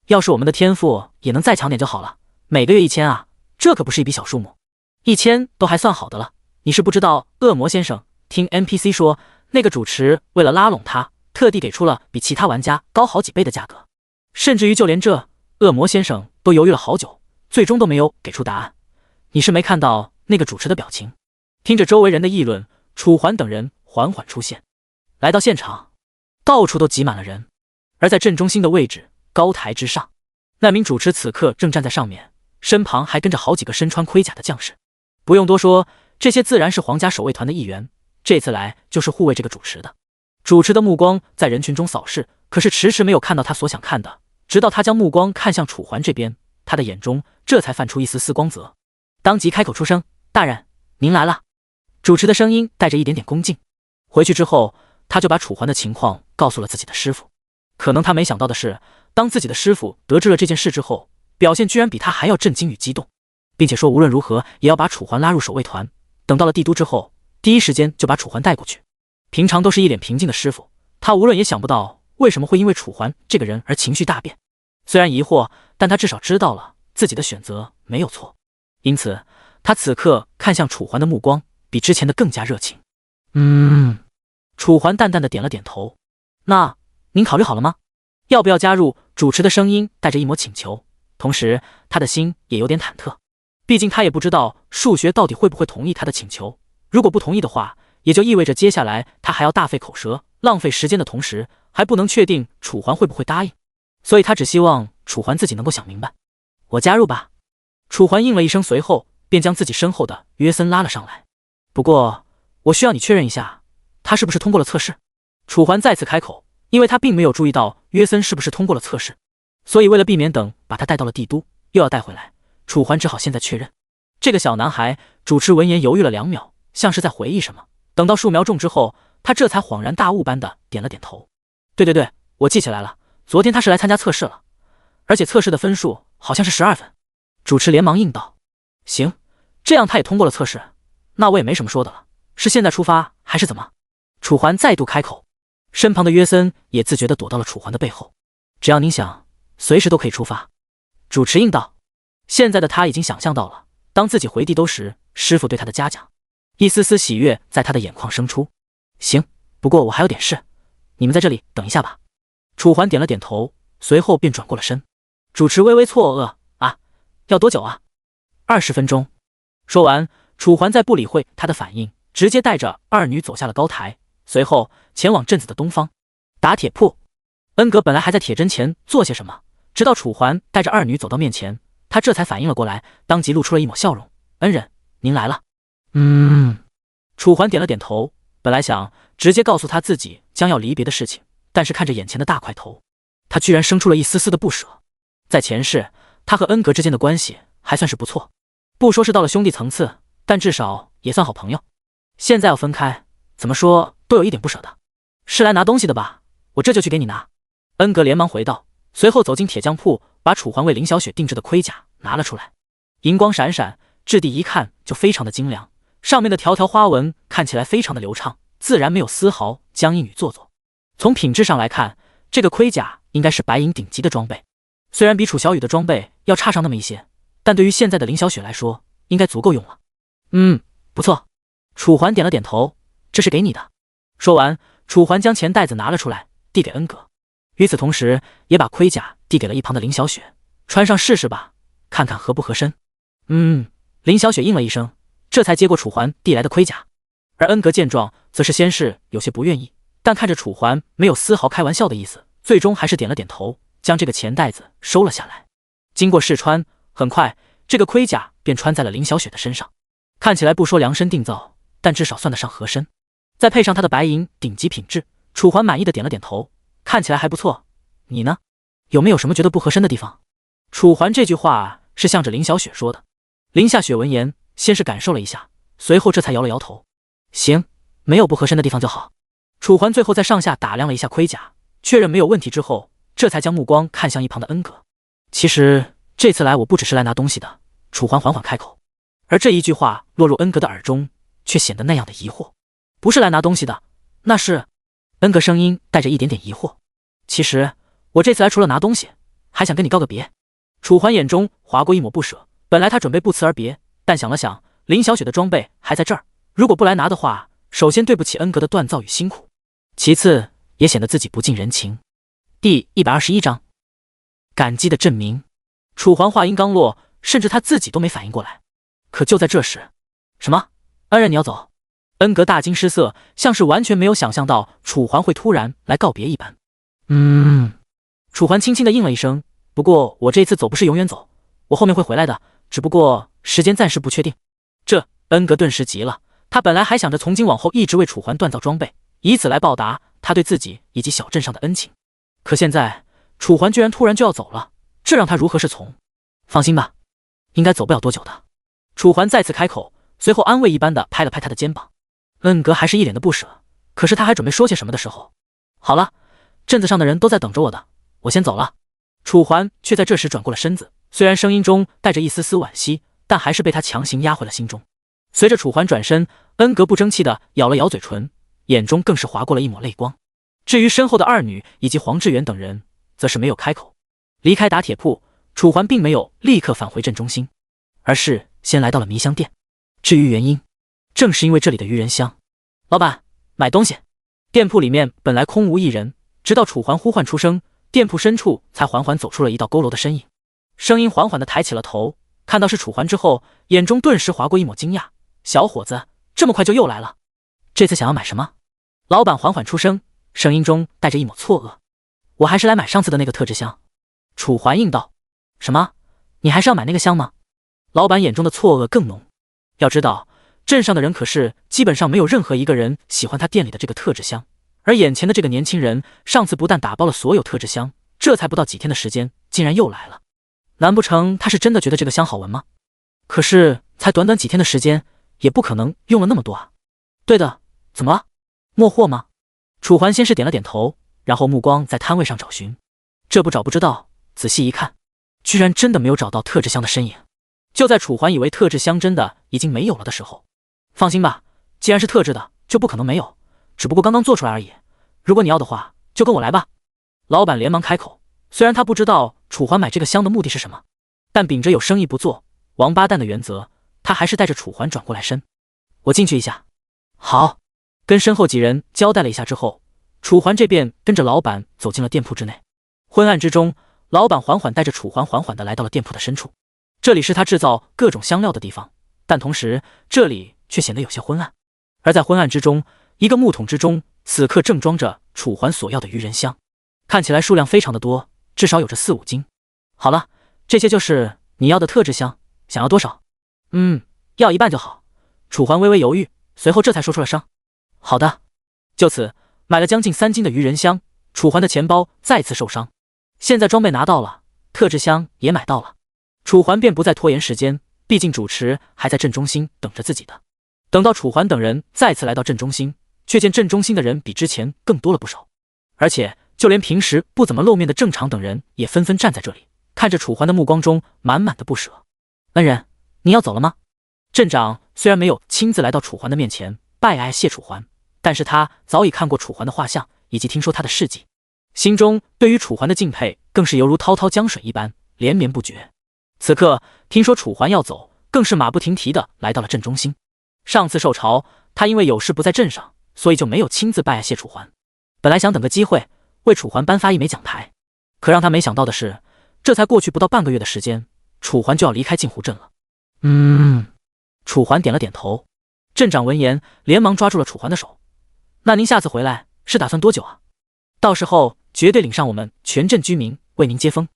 要是我们的天赋也能再强点就好了，每个月1000啊，这可不是一笔小数目。1000都还算好的了，你是不知道恶魔先生听 NPC 说，那个主持为了拉拢他，特地给出了比其他玩家高好几倍的价格，甚至于就连这恶魔先生都犹豫了好久，最终都没有给出答案。你是没看到那个主持的表情？听着周围人的议论，楚环等人缓缓出现，来到现场，到处都挤满了人。而在镇中心的位置高台之上，那名主持此刻正站在上面，身旁还跟着好几个身穿盔甲的将士。不用多说，这些自然是皇家守卫团的一员，这次来就是护卫这个主持的。主持的目光在人群中扫视，可是迟迟没有看到他所想看的，直到他将目光看向楚环这边，他的眼中这才泛出一丝丝光泽，当即开口出声：“大人，您来了。”主持的声音带着一点点恭敬。回去之后，他就把楚环的情况告诉了自己的师傅。可能他没想到的是，当自己的师傅得知了这件事之后，表现居然比他还要震惊与激动，并且说无论如何也要把楚环拉入守卫团。等到了帝都之后，第一时间就把楚环带过去。平常都是一脸平静的师傅，他无论也想不到为什么会因为楚环这个人而情绪大变。虽然疑惑，但他至少知道了自己的选择没有错，因此他此刻看向楚环的目光比之前的更加热情。楚环淡淡的点了点头。那您考虑好了吗？要不要加入？主持的声音带着一抹请求，同时他的心也有点忐忑。毕竟他也不知道数学到底会不会同意他的请求。如果不同意的话，也就意味着接下来他还要大费口舌，浪费时间的同时，还不能确定楚环会不会答应。所以他只希望楚环自己能够想明白。我加入吧。楚环应了一声，随后便将自己身后的约森拉了上来。不过，我需要你确认一下，他是不是通过了测试。楚环再次开口，因为他并没有注意到约森是不是通过了测试，所以为了避免等把他带到了帝都又要带回来，楚环只好现在确认。这个小男孩主持闻言犹豫了2秒，像是在回忆什么。等到数秒钟之后，他这才恍然大悟般的点了点头。对，我记起来了，昨天他是来参加测试了，而且测试的分数好像是12分。主持连忙应道：行，这样他也通过了测试，那我也没什么说的了，是现在出发还是怎么？楚环再度开口，身旁的约森也自觉地躲到了楚环的背后。只要您想，随时都可以出发。主持应道。现在的他已经想象到了，当自己回帝都时，师傅对他的嘉奖，一丝丝喜悦在他的眼眶生出。行，不过我还有点事，你们在这里等一下吧。楚环点了点头，随后便转过了身。主持微微错愕，啊，要多久啊？20分钟。说完，楚环再不理会他的反应，直接带着二女走下了高台，随后前往镇子的东方。打铁铺。恩格本来还在铁砧前做些什么，直到楚环带着二女走到面前，他这才反应了过来，当即露出了一抹笑容。恩人，您来了。楚环点了点头，本来想直接告诉他自己将要离别的事情，但是看着眼前的大块头，他居然生出了一丝丝的不舍。在前世，他和恩格之间的关系还算是不错，不说是到了兄弟层次，但至少也算好朋友。现在要分开，怎么说都有一点不舍的。是来拿东西的吧？我这就去给你拿。恩格连忙回道，随后走进铁匠铺，把楚环为林小雪定制的盔甲拿了出来，银光闪闪，质地一看就非常的精良，上面的条条花纹看起来非常的流畅，自然没有丝毫僵硬与做作。从品质上来看，这个盔甲应该是白银顶级的装备，虽然比楚小雨的装备要差上那么一些，但对于现在的林小雪来说，应该足够用了。不错。楚环点了点头，这是给你的。说完，楚环将钱袋子拿了出来，递给恩格，与此同时也把盔甲递给了一旁的林小雪，穿上试试吧，看看合不合身。林小雪应了一声，这才接过楚环递来的盔甲。而恩格见状，则是先是有些不愿意，但看着楚环没有丝毫开玩笑的意思，最终还是点了点头，将这个钱袋子收了下来。经过试穿，很快这个盔甲便穿在了林小雪的身上，看起来不说量身定造，但至少算得上合身。再配上它的白银顶级品质，楚环满意的点了点头，看起来还不错。你呢？有没有什么觉得不合身的地方？楚环这句话是向着林小雪说的。林夏雪闻言，先是感受了一下，随后这才摇了摇头。行，没有不合身的地方就好。楚环最后在上下打量了一下盔甲，确认没有问题之后，这才将目光看向一旁的恩格。其实这次来我不只是来拿东西的。楚环缓缓开口，而这一句话落入恩格的耳中，却显得那样的疑惑。不是来拿东西的，那是……恩格声音带着一点点疑惑。其实我这次来除了拿东西，还想跟你告个别。楚环眼中划过一抹不舍，本来他准备不辞而别，但想了想，林小雪的装备还在这儿，如果不来拿的话，首先对不起恩格的锻造与辛苦，其次也显得自己不近人情。第121章，感激的证明。楚环话音刚落，甚至他自己都没反应过来。可就在这时，什么？恩人你要走？恩格大惊失色，像是完全没有想象到楚环会突然来告别一般。楚环轻轻的应了一声，不过我这次走不是永远走，我后面会回来的，只不过时间暂时不确定。这恩格顿时急了，他本来还想着从今往后一直为楚环锻造装备，以此来报答他对自己以及小镇上的恩情。可现在楚环居然突然就要走了，这让他如何是从？放心吧，应该走不了多久的。楚环再次开口，随后安慰一般的拍了拍他的肩膀。恩格还是一脸的不舍，可是他还准备说些什么的时候，好了，镇子上的人都在等着我的，我先走了。楚环却在这时转过了身子，虽然声音中带着一丝丝惋惜，但还是被他强行压回了心中。随着楚环转身，恩格不争气的咬了咬嘴唇，眼中更是划过了一抹泪光。至于身后的二女以及黄志远等人，则是没有开口。离开打铁铺，楚环并没有立刻返回镇中心，而是先来到了迷香店。至于原因，正是因为这里的愚人香。老板，买东西。店铺里面本来空无一人，直到楚环呼唤出声，店铺深处才缓缓走出了一道佝偻的身影。声音缓缓地抬起了头，看到是楚环之后，眼中顿时划过一抹惊讶：“小伙子，这么快就又来了？这次想要买什么？”老板缓缓出声，声音中带着一抹错愕：“我还是来买上次的那个特制香。”楚环应道：“什么？你还是要买那个香吗？”老板眼中的错愕更浓。要知道，镇上的人可是基本上没有任何一个人喜欢他店里的这个特制香，而眼前的这个年轻人，上次不但打包了所有特制香，这才不到几天的时间，竟然又来了。难不成他是真的觉得这个香好闻吗？可是才短短几天的时间，也不可能用了那么多啊。对的，怎么了？没货吗？楚环先是点了点头，然后目光在摊位上找寻。这不找不知道，仔细一看，居然真的没有找到特制香的身影。就在楚环以为特制香真的已经没有了的时候，放心吧，既然是特制的，就不可能没有，只不过刚刚做出来而已。如果你要的话，就跟我来吧。老板连忙开口，虽然他不知道楚环买这个香的目的是什么，但秉着有生意不做王八蛋的原则，他还是带着楚环转过来身。我进去一下。好。跟身后几人交代了一下之后，楚环这便跟着老板走进了店铺之内。昏暗之中，老板缓缓带着楚环缓缓地来到了店铺的深处。这里是他制造各种香料的地方，但同时这里却显得有些昏暗。而在昏暗之中，一个木桶之中此刻正装着楚环所要的鱼人香，看起来数量非常的多，至少有着4-5斤。好了，这些就是你要的特制香，想要多少？要一半就好。楚环微微犹豫，随后这才说出了声：“好的。”就此买了将近3斤的鱼人香，楚环的钱包再次受伤。现在装备拿到了，特制香也买到了，楚环便不再拖延时间，毕竟主持还在镇中心等着自己的。等到楚环等人再次来到镇中心，却见镇中心的人比之前更多了不少，而且就连平时不怎么露面的郑长等人也纷纷站在这里，看着楚环的目光中满满的不舍。恩人，你要走了吗？镇长虽然没有亲自来到楚环的面前拜谢楚环，但是他早已看过楚环的画像，以及听说他的事迹，心中对于楚环的敬佩更是犹如滔滔江水一般连绵不绝。此刻听说楚环要走，更是马不停蹄的来到了镇中心。上次受潮，他因为有事不在镇上，所以就没有亲自拜谢楚环。本来想等个机会为楚环颁发一枚奖牌，可让他没想到的是，这才过去不到半个月的时间，楚环就要离开镜湖镇了。楚环点了点头。镇长闻言连忙抓住了楚环的手：“那您下次回来是打算多久啊？到时候绝对领上我们全镇居民为您接风。”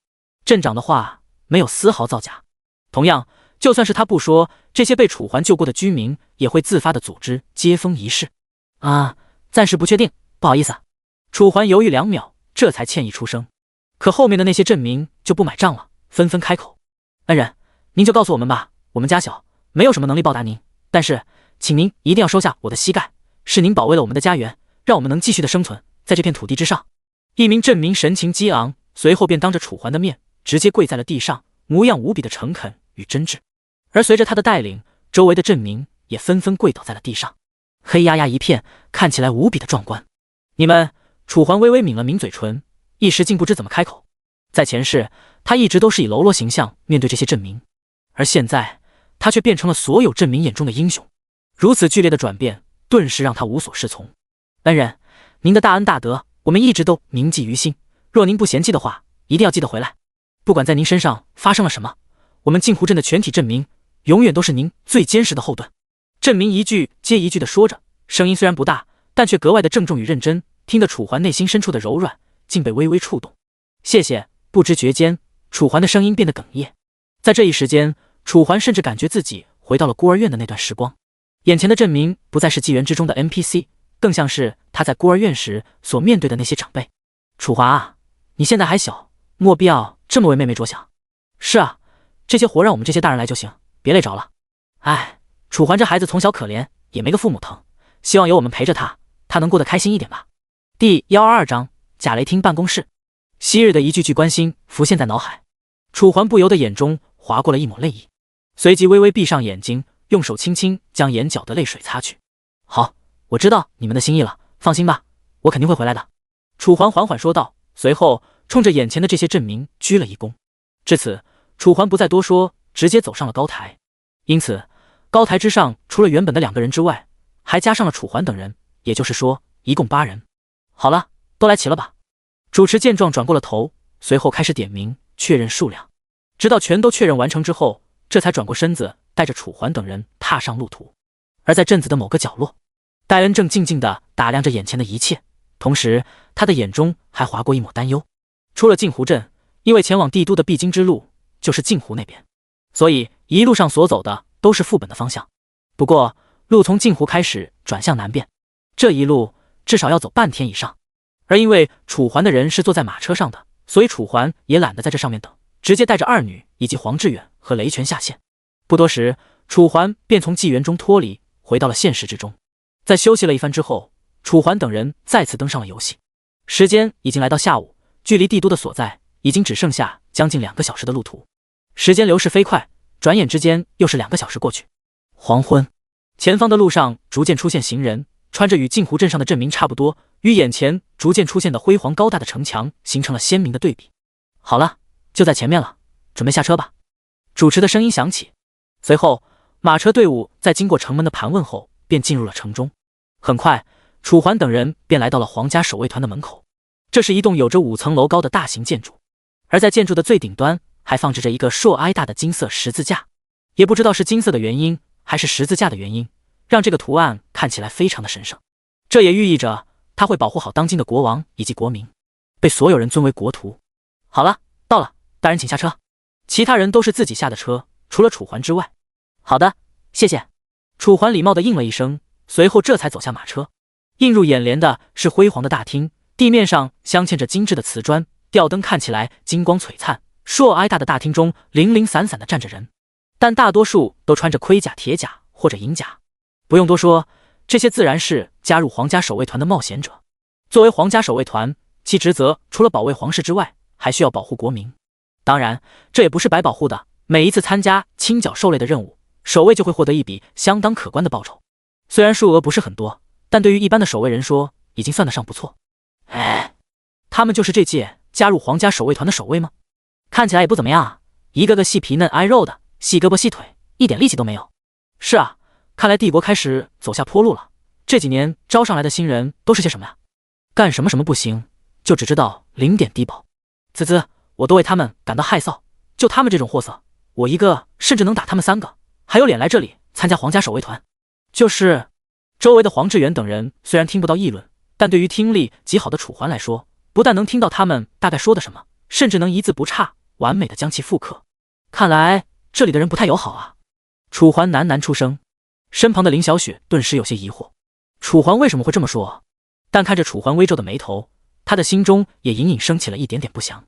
镇长的话没有丝毫造假，同样就算是他不说，这些被楚环救过的居民也会自发的组织接风仪式。暂时不确定，不好意思。楚环犹豫2秒，这才歉意出声。可后面的那些镇民就不买账了，纷纷开口：“恩人，您就告诉我们吧，我们家小，没有什么能力报答您，但是请您一定要收下我的膝盖，是您保卫了我们的家园，让我们能继续的生存在这片土地之上。”一名镇民神情激昂，随后便当着楚环的面直接跪在了地上，模样无比的诚恳与真挚。而随着他的带领，周围的镇民也纷纷跪倒在了地上，黑压压一片，看起来无比的壮观。你们，楚环微微抿了抿嘴唇，一时竟不知怎么开口。在前世，他一直都是以喽啰形象面对这些镇民，而现在他却变成了所有镇民眼中的英雄。如此剧烈的转变，顿时让他无所适从。恩人，您的大恩大德，我们一直都铭记于心。若您不嫌弃的话，一定要记得回来。不管在您身上发生了什么，我们镜湖镇的全体镇民永远都是您最坚实的后盾。镇民一句接一句的说着，声音虽然不大，但却格外的郑重与认真，听得楚环内心深处的柔软竟被微微触动。谢谢。不知觉间，楚环的声音变得哽咽。在这一时间，楚环甚至感觉自己回到了孤儿院的那段时光。眼前的镇民不再是纪元之中的 NPC， 更像是他在孤儿院时所面对的那些长辈。楚华啊，你现在还小，没必要这么为妹妹着想。是啊，这些活让我们这些大人来就行，别累着了。楚环这孩子从小可怜，也没个父母疼，希望有我们陪着他，他能过得开心一点吧。第122章贾雷厅办公室。昔日的一句句关心浮现在脑海，楚环不由得眼中划过了一抹泪意，随即微微闭上眼睛，用手轻轻将眼角的泪水擦去。好，我知道你们的心意了，放心吧，我肯定会回来的。楚环缓缓说道，随后冲着眼前的这些镇民鞠了一躬。至此，楚环不再多说，直接走上了高台。因此，高台之上除了原本的2个人之外，还加上了楚环等人，也就是说一共8人。好了，都来齐了吧？主持见状转过了头，随后开始点名确认数量，直到全都确认完成之后，这才转过身子，带着楚环等人踏上路途。而在镇子的某个角落，戴恩正静静地打量着眼前的一切，同时他的眼中还划过一抹担忧。出了镜湖镇，因为前往帝都的必经之路就是镜湖那边，所以一路上所走的都是副本的方向。不过路从镜湖开始转向南边，这一路至少要走半天以上。而因为楚环的人是坐在马车上的，所以楚环也懒得在这上面等，直接带着二女以及黄志远和雷泉下线。不多时，楚环便从纪元中脱离，回到了现实之中。在休息了一番之后，楚环等人再次登上了游戏。时间已经来到下午，距离帝都的所在已经只剩下将近2个小时的路途。时间流逝飞快，转眼之间又是2个小时过去。黄昏，前方的路上逐渐出现行人，穿着与镜湖镇上的镇民差不多，与眼前逐渐出现的辉煌高大的城墙形成了鲜明的对比。好了，就在前面了，准备下车吧。主持的声音响起，随后马车队伍在经过城门的盘问后便进入了城中。很快，楚环等人便来到了皇家守卫团的门口。这是一栋有着5层楼高的大型建筑，而在建筑的最顶端还放置着一个硕挨大的金色十字架。也不知道是金色的原因还是十字架的原因，让这个图案看起来非常的神圣。这也寓意着他会保护好当今的国王以及国民，被所有人尊为国徒。好了，到了，大人请下车。其他人都是自己下的车，除了楚环之外。好的，谢谢。楚环礼貌地应了一声，随后这才走下马车。映入眼帘的是辉煌的大厅，地面上镶嵌着精致的瓷砖，吊灯看起来金光璀璨。硕挨大的大厅中零零散散地站着人，但大多数都穿着盔甲、铁甲或者银甲。不用多说，这些自然是加入皇家守卫团的冒险者。作为皇家守卫团，其职责除了保卫皇室之外，还需要保护国民。当然，这也不是白保护的，每一次参加清剿兽类的任务，守卫就会获得一笔相当可观的报酬。虽然数额不是很多，但对于一般的守卫人说，已经算得上不错。他们就是这届加入皇家守卫团的守卫吗？看起来也不怎么样啊，一个个细皮嫩挨肉的，细胳膊细腿，一点力气都没有。是啊，看来帝国开始走下坡路了。这几年招上来的新人都是些什么呀？干什么什么不行，就只知道领点低保。啧啧，我都为他们感到害臊。就他们这种货色，我一个甚至能打他们3个，还有脸来这里参加皇家守卫团？就是周围的黄志远等人虽然听不到议论，但对于听力极好的楚环来说，不但能听到他们大概说的什么，甚至能一字不差完美的将其复刻。看来这里的人不太友好啊。楚环喃喃出声，身旁的林小雪顿时有些疑惑，楚环为什么会这么说？但看着楚环微皱的眉头，他的心中也隐隐升起了一点点不祥。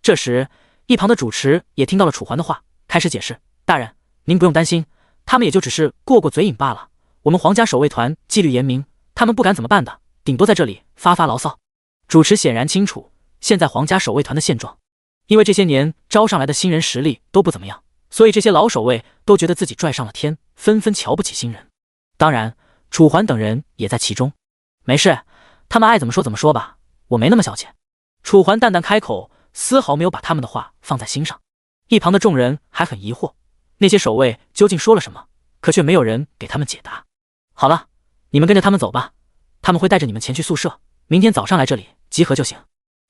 这时一旁的主持也听到了楚环的话，开始解释，大人，您不用担心，他们也就只是过过嘴瘾罢了。我们皇家守卫团纪律严明，他们不敢怎么办的，顶多在这里发发牢骚。主持显然清楚现在皇家守卫团的现状，因为这些年招上来的新人实力都不怎么样，所以这些老守卫都觉得自己拽上了天，纷纷瞧不起新人。当然楚环等人也在其中。没事，他们爱怎么说怎么说吧，我没那么小气。楚环淡淡开口，丝毫没有把他们的话放在心上。一旁的众人还很疑惑，那些守卫究竟说了什么，可却没有人给他们解答。好了，你们跟着他们走吧，他们会带着你们前去宿舍，明天早上来这里集合就行。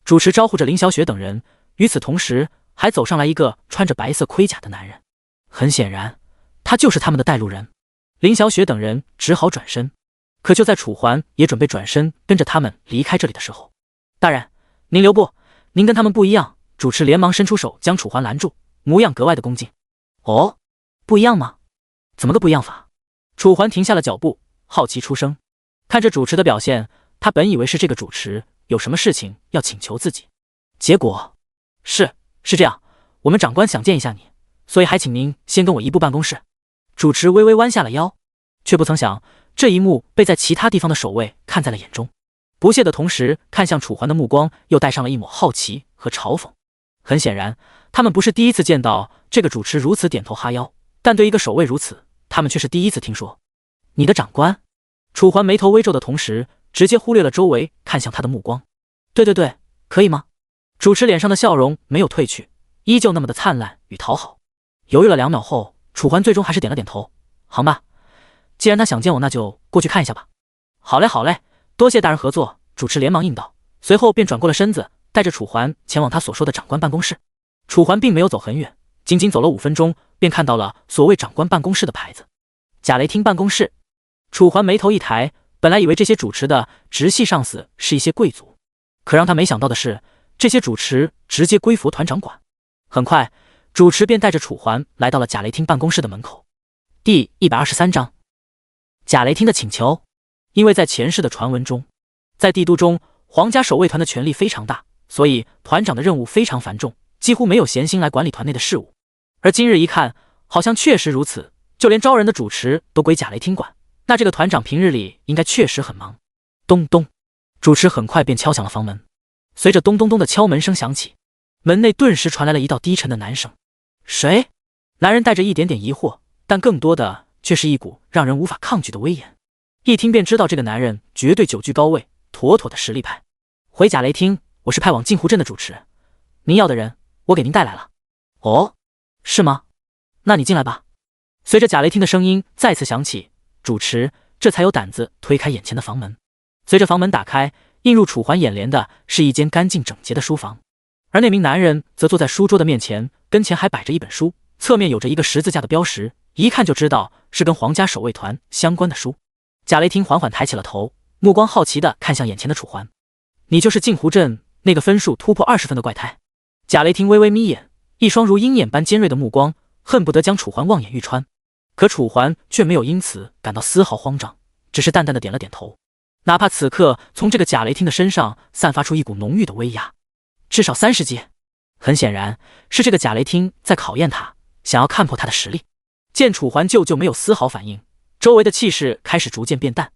主持招呼着林小雪等人，与此同时还走上来一个穿着白色盔甲的男人，很显然他就是他们的带路人。林小雪等人只好转身，可就在楚环也准备转身跟着他们离开这里的时候，大人，您留步，您跟他们不一样。主持连忙伸出手将楚环拦住，模样格外的恭敬。哦，不一样吗？怎么个不一样法？楚环停下了脚步，好奇出声。看着主持的表现，他本以为是这个主持有什么事情要请求自己，结果是这样，我们长官想见一下你，所以还请您先跟我移步办公室。主持微微弯下了腰，却不曾想这一幕被在其他地方的守卫看在了眼中，不屑的同时看向楚环的目光又带上了一抹好奇和嘲讽。很显然他们不是第一次见到这个主持如此点头哈腰，但对一个守卫如此，他们却是第一次听说。你的长官？楚环眉头微皱的同时直接忽略了周围看向他的目光。对，可以吗？主持脸上的笑容没有褪去，依旧那么的灿烂与讨好。犹豫了2秒后，楚环最终还是点了点头。好吧，既然他想见我，那就过去看一下吧。好嘞，多谢大人合作。主持连忙应道，随后便转过了身子，带着楚环前往他所说的长官办公室。楚环并没有走很远，仅仅走了5分钟，便看到了所谓长官办公室的牌子。贾雷汀办公室。楚环眉头一抬，本来以为这些主持的直系上司是一些贵族，可让他没想到的是，这些主持直接归服团长管。很快，主持便带着楚环来到了贾雷汀办公室的门口。第123章，贾雷汀的请求。因为在前世的传闻中，在帝都中，皇家守卫团的权力非常大，所以团长的任务非常繁重，几乎没有闲心来管理团内的事务。而今日一看，好像确实如此，就连招人的主持都归贾雷汀管，那这个团长平日里应该确实很忙。咚咚，主持很快便敲响了房门。随着咚咚咚的敲门声响起，门内顿时传来了一道低沉的男声。谁？男人带着一点点疑惑，但更多的却是一股让人无法抗拒的威严。一听便知道这个男人绝对久居高位，妥妥的实力派。回贾雷汀，我是派往镜湖镇的主持，您要的人我给您带来了。哦，是吗？那你进来吧。随着贾雷汀的声音再次响起，主持这才有胆子推开眼前的房门。随着房门打开，映入楚环眼帘的是一间干净整洁的书房，而那名男人则坐在书桌的面前，跟前还摆着一本书，侧面有着一个十字架的标识，一看就知道是跟皇家守卫团相关的书。贾雷汀缓缓抬起了头，目光好奇地看向眼前的楚环。你就是镜湖镇那个分数突破20分的怪胎？贾雷汀微微眯眼，一双如鹰眼般尖锐的目光恨不得将楚环望眼欲穿。可楚环却没有因此感到丝毫慌张，只是淡淡的点了点头。哪怕此刻从这个贾雷汀的身上散发出一股浓郁的威压，至少30级。很显然是这个贾雷汀在考验他，想要看破他的实力。见楚环就没有丝毫反应，周围的气势开始逐渐变淡，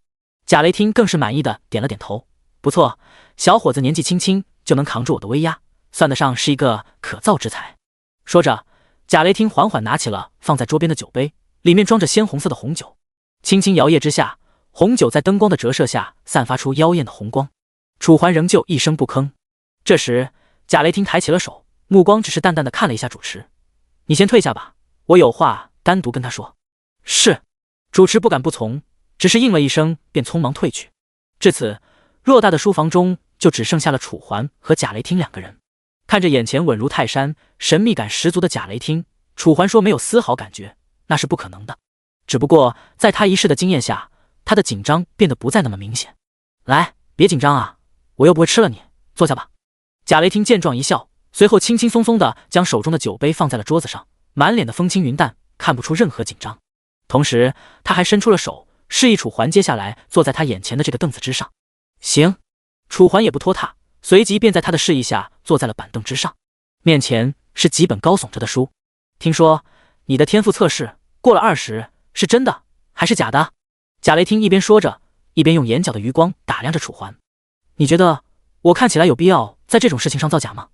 贾雷汀更是满意的点了点头。不错，小伙子年纪轻轻就能扛住我的威压，算得上是一个可造之才。说着，贾雷汀缓缓拿起了放在桌边的酒杯，里面装着鲜红色的红酒，轻轻摇曳之下，红酒在灯光的折射下散发出妖艳的红光。楚环仍旧一声不吭。这时，贾雷汀抬起了手，目光只是淡淡的看了一下主持。你先退下吧，我有话单独跟他说。是。主持不敢不从，只是应了一声便匆忙退去。至此，偌大的书房中就只剩下了楚环和贾雷汀2个人。看着眼前稳如泰山、神秘感十足的贾雷汀，楚环说没有丝毫感觉，那是不可能的。只不过在他一世的经验下，他的紧张变得不再那么明显。来，别紧张啊，我又不会吃了你，坐下吧。贾雷汀见状一笑，随后轻轻松松地将手中的酒杯放在了桌子上，满脸的风轻云淡，看不出任何紧张。同时他还伸出了手，示意楚环接下来坐在他眼前的这个凳子之上。行。楚环也不拖沓，随即便在他的示意下坐在了板凳之上，面前是几本高耸着的书。听说你的天赋测试过了20，是真的还是假的？贾雷汀一边说着，一边用眼角的余光打量着楚环。你觉得我看起来有必要在这种事情上造假吗？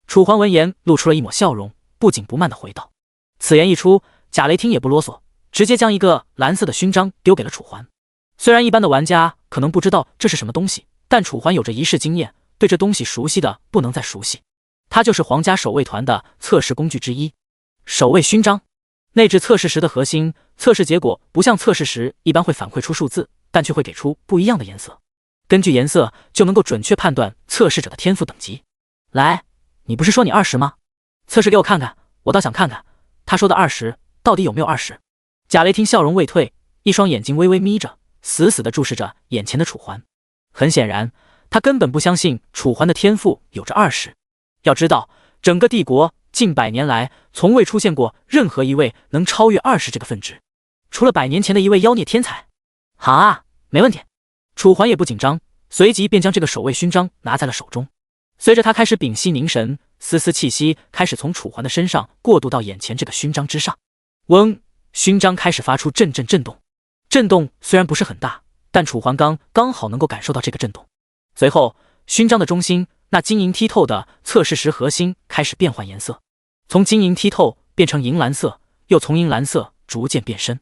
楚环闻言露出了一抹笑容，不紧不慢地回道。此言一出，贾雷汀也不啰嗦，直接将一个蓝色的勋章丢给了楚环。虽然一般的玩家可能不知道这是什么东西，但楚环有着一世经验，对这东西熟悉的不能再熟悉。它就是皇家守卫团的测试工具之一，守卫勋章。内置测试时的核心，测试结果不像测试时一般会反馈出数字，但却会给出不一样的颜色。根据颜色就能够准确判断测试者的天赋等级。来，你不是说你20吗？测试给我看看，我倒想看看他说的20到底有没有20。贾雷汀笑容未退，一双眼睛微微眯着，死死地注视着眼前的楚环。很显然，他根本不相信楚环的天赋有着20。要知道，整个帝国近100年来，从未出现过任何一位能超越20这个分值，除了100年前的一位妖孽天才。好啊，没问题。楚环也不紧张，随即便将这个守卫勋章拿在了手中。随着他开始屏息凝神，丝丝气息开始从楚环的身上过渡到眼前这个勋章之上。嗡，勋章开始发出阵阵震动。震动虽然不是很大，但楚环刚好能够感受到这个震动。随后，勋章的中心那晶莹剔透的测试时核心开始变换颜色，从晶莹剔透变成银蓝色，又从银蓝色逐渐变深，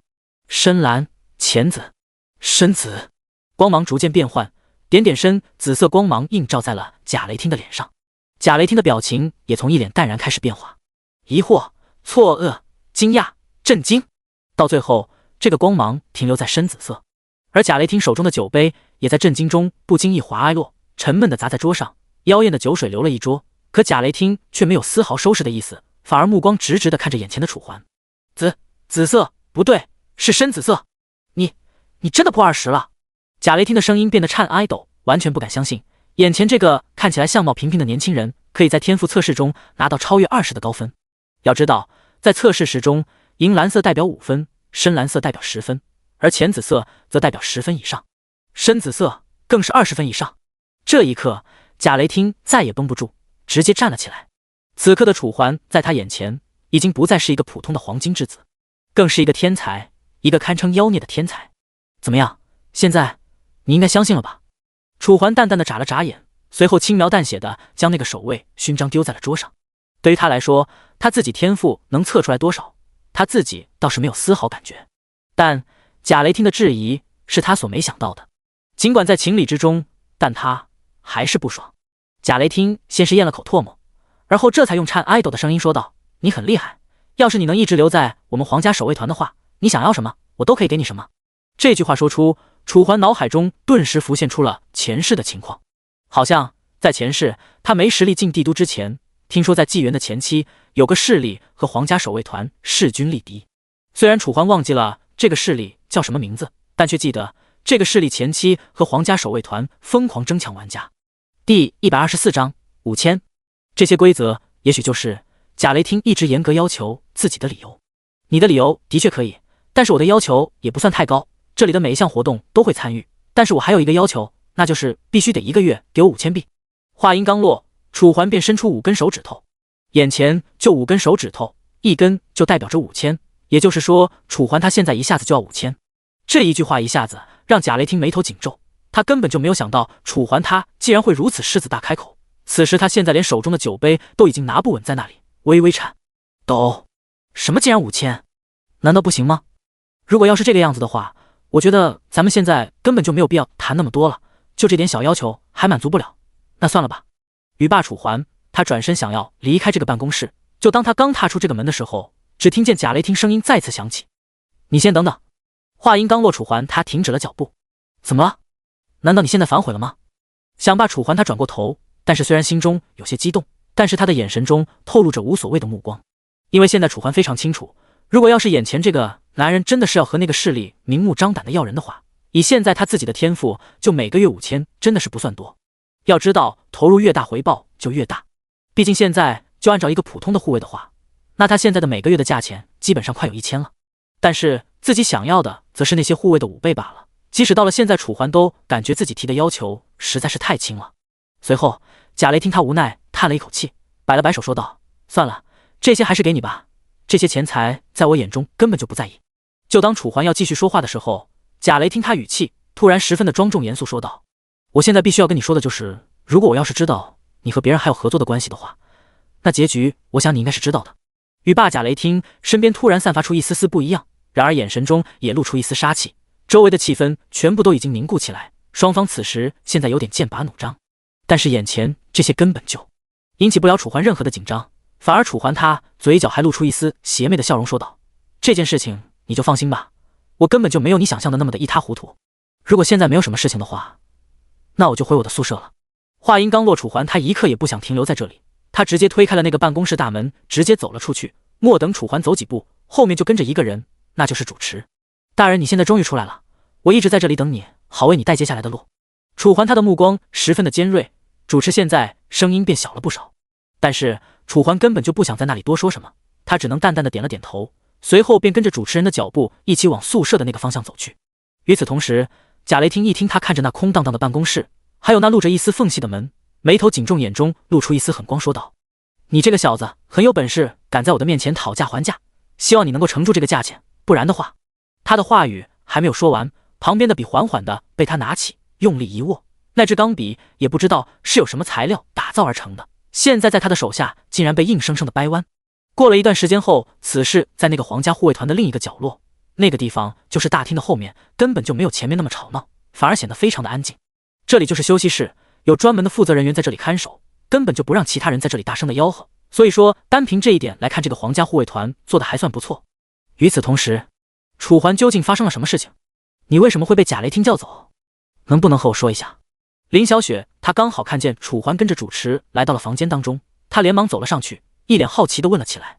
深蓝、浅紫、深紫，光芒逐渐变换，点点深紫色光芒映照在了贾雷汀的脸上。贾雷汀的表情也从一脸淡然开始变化，疑惑、错愕、惊讶、震惊，到最后这个光芒停留在深紫色。而贾雷汀手中的酒杯也在震惊中不经意滑挨落，沉闷地砸在桌上，妖艳的酒水流了一桌。可贾雷汀却没有丝毫收拾的意思，反而目光直直地看着眼前的楚环。紫色，不对，是深紫色。你真的破20了？贾雷汀的声音变得颤哀抖，完全不敢相信，眼前这个看起来相貌平平的年轻人，可以在天赋测试中拿到超越20的高分。要知道，在测试时中，银蓝色代表5分，深蓝色代表10分，而浅紫色则代表10分以上，深紫色更是20分以上。这一刻，贾雷汀再也绷不住，直接站了起来。此刻的楚环在他眼前已经不再是一个普通的黄金之子，更是一个天才，一个堪称妖孽的天才。怎么样，现在你应该相信了吧？楚环淡淡的眨了眨眼，随后轻描淡写的将那个守卫勋章丢在了桌上。对于他来说，他自己天赋能测出来多少，他自己倒是没有丝毫感觉。但贾雷汀的质疑是他所没想到的，尽管在情理之中，但他还是不爽。贾雷汀先是咽了口唾沫，而后这才用颤哀抖的声音说道：“你很厉害，要是你能一直留在我们皇家守卫团的话，你想要什么，我都可以给你什么。”这句话说出，楚环脑海中顿时浮现出了前世的情况，好像在前世他没实力进帝都之前，听说在纪元的前期有个势力和皇家守卫团势均力敌。虽然楚环忘记了这个势力叫什么名字，但却记得这个势力前期和皇家守卫团疯狂争抢玩家。第124章5000，这些规则也许就是贾雷汀一直严格要求自己的理由。你的理由的确可以，但是我的要求也不算太高，这里的每一项活动都会参与，但是我还有一个要求，那就是必须得1个月给我5000币。话音刚落，楚环便伸出5根手指头，眼前就5根手指头，一根就代表着5000，也就是说，楚环他现在一下子就要5000。这一句话一下子让贾雷汀眉头紧皱，他根本就没有想到楚环他竟然会如此狮子大开口。此时他现在连手中的酒杯都已经拿不稳，在那里微微颤抖。什么竟然5000？难道不行吗？如果要是这个样子的话，我觉得咱们现在根本就没有必要谈那么多了，就这点小要求还满足不了，那算了吧。语罢楚环，他转身想要离开这个办公室，就当他刚踏出这个门的时候，只听见贾雷汀声音再次响起：“你先等等。”话音刚落，楚环他停止了脚步。怎么了？难道你现在反悔了吗？想罢楚环他转过头，但是虽然心中有些激动，但是他的眼神中透露着无所谓的目光，因为现在楚环非常清楚，如果要是眼前这个男人真的是要和那个势力明目张胆的要人的话，以现在他自己的天赋，就每个月5000真的是不算多。要知道投入越大回报就越大，毕竟现在就按照一个普通的护卫的话，那他现在的每个月的价钱基本上快有1000了。但是自己想要的则是那些护卫的5倍罢了，即使到了现在，楚环都感觉自己提的要求实在是太轻了。随后贾雷汀他无奈叹了一口气，摆了摆手说道：“算了，这些还是给你吧，这些钱财在我眼中根本就不在意。”就当楚环要继续说话的时候，贾雷汀他语气突然十分的庄重严肃说道：“我现在必须要跟你说的就是，如果我要是知道你和别人还有合作的关系的话，那结局我想你应该是知道的。”语罢，贾雷汀身边突然散发出一丝丝不一样，然而眼神中也露出一丝杀气，周围的气氛全部都已经凝固起来，双方此时现在有点剑拔弩张。但是眼前这些根本就引起不了楚环任何的紧张，反而楚环他嘴角还露出一丝邪魅的笑容说道：“这件事情你就放心吧，我根本就没有你想象的那么的一塌糊涂。如果现在没有什么事情的话，那我就回我的宿舍了。”话音刚落，楚环他一刻也不想停留在这里，他直接推开了那个办公室大门，直接走了出去。莫等楚环走几步，后面就跟着一个人，那就是主持大人。你现在终于出来了，我一直在这里等你，好为你带接下来的路。楚环他的目光十分的尖锐，主持现在声音变小了不少，但是楚环根本就不想在那里多说什么，他只能淡淡的点了点头，随后便跟着主持人的脚步一起往宿舍的那个方向走去。与此同时，贾雷汀一听他看着那空荡荡的办公室，还有那露着一丝缝隙的门，眉头紧皱，眼中露出一丝狠光，说道：“你这个小子很有本事，敢在我的面前讨价还价，希望你能够承住这个价钱，不然的话……”他的话语还没有说完，旁边的笔缓缓的被他拿起，用力一握，那支钢笔也不知道是有什么材料打造而成的，现在在他的手下竟然被硬生生的掰弯。过了一段时间后，此事在那个皇家护卫团的另一个角落，那个地方就是大厅的后面，根本就没有前面那么吵闹，反而显得非常的安静。这里就是休息室，有专门的负责人员在这里看守，根本就不让其他人在这里大声的吆喝，所以说单凭这一点来看，这个皇家护卫团做的还算不错。与此同时，楚环究竟发生了什么事情？你为什么会被贾雷汀叫走？能不能和我说一下？林小雪她刚好看见楚环跟着主持来到了房间当中，她连忙走了上去，一脸好奇地问了起来。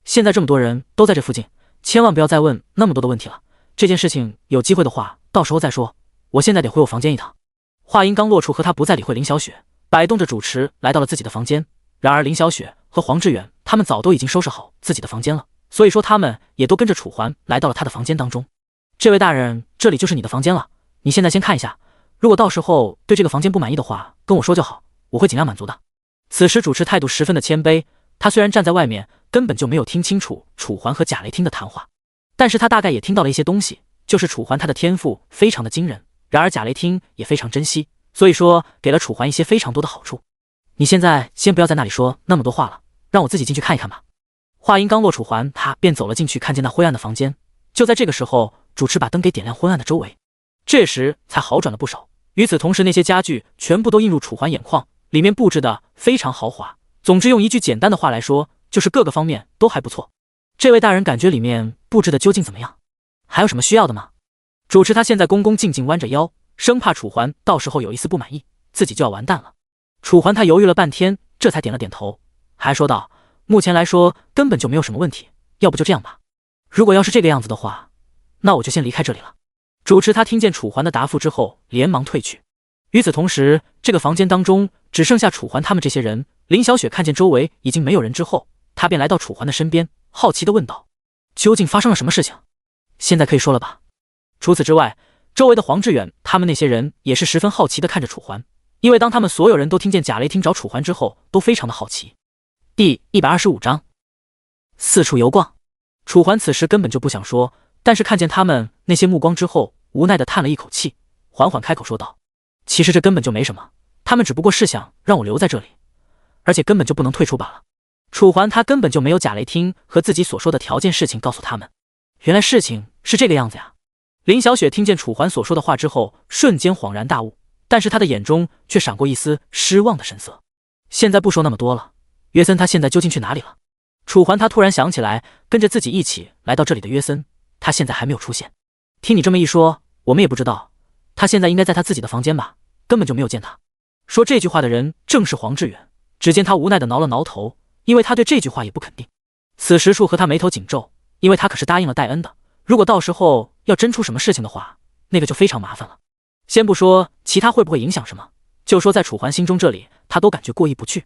现在这么多人都在这附近，千万不要再问那么多的问题了。这件事情有机会的话，到时候再说。我现在得回我房间一趟。话音刚落出，和他不再理会林小雪，摆动着主持来到了自己的房间。然而林小雪和黄志远他们早都已经收拾好自己的房间了，所以说他们也都跟着楚环来到了他的房间当中。这位大人，这里就是你的房间了，你现在先看一下，如果到时候对这个房间不满意的话，跟我说就好，我会尽量满足的。此时主持态度十分的谦卑，他虽然站在外面，根本就没有听清楚楚环和贾雷汀的谈话，但是他大概也听到了一些东西，就是楚环他的天赋非常的惊人，然而贾雷汀也非常珍惜，所以说给了楚环一些非常多的好处。你现在先不要在那里说那么多话了，让我自己进去看一看吧。话音刚落，楚环他便走了进去，看见那灰暗的房间。就在这个时候，主持把灯给点亮昏暗的周围，这时才好转了不少。与此同时，那些家具全部都映入楚环眼眶，里面布置的非常豪华。总之用一句简单的话来说，就是各个方面都还不错。这位大人感觉里面布置的究竟怎么样？还有什么需要的吗？主持他现在恭恭敬敬弯着腰，生怕楚环到时候有一丝不满意，自己就要完蛋了。楚环他犹豫了半天，这才点了点头，还说道：目前来说根本就没有什么问题，要不就这样吧。如果要是这个样子的话，那我就先离开这里了。主持他听见楚环的答复之后，连忙退去。与此同时，这个房间当中只剩下楚环他们这些人。林小雪看见周围已经没有人之后，她便来到楚环的身边，好奇地问道：究竟发生了什么事情？现在可以说了吧？除此之外，周围的黄志远他们那些人也是十分好奇地看着楚环，因为当他们所有人都听见贾雷汀找楚环之后，都非常的好奇。第125章四处游逛。楚环此时根本就不想说，但是看见他们那些目光之后，无奈地叹了一口气，缓缓开口说道：其实这根本就没什么，他们只不过是想让我留在这里，而且根本就不能退出罢了。楚环他根本就没有贾雷汀和自己所说的条件事情告诉他们。原来事情是这个样子呀。林小雪听见楚环所说的话之后，瞬间恍然大悟，但是她的眼中却闪过一丝失望的神色。现在不说那么多了，约森他现在究竟去哪里了？楚环他突然想起来，跟着自己一起来到这里的约森，他现在还没有出现。听你这么一说，我们也不知道，他现在应该在他自己的房间吧，根本就没有见他。说这句话的人正是黄志远，只见他无奈地挠了挠头，因为他对这句话也不肯定。此时处和他眉头紧皱，因为他可是答应了戴恩的，如果到时候要真出什么事情的话，那个就非常麻烦了。先不说其他会不会影响什么，就说在楚环心中这里，他都感觉过意不去。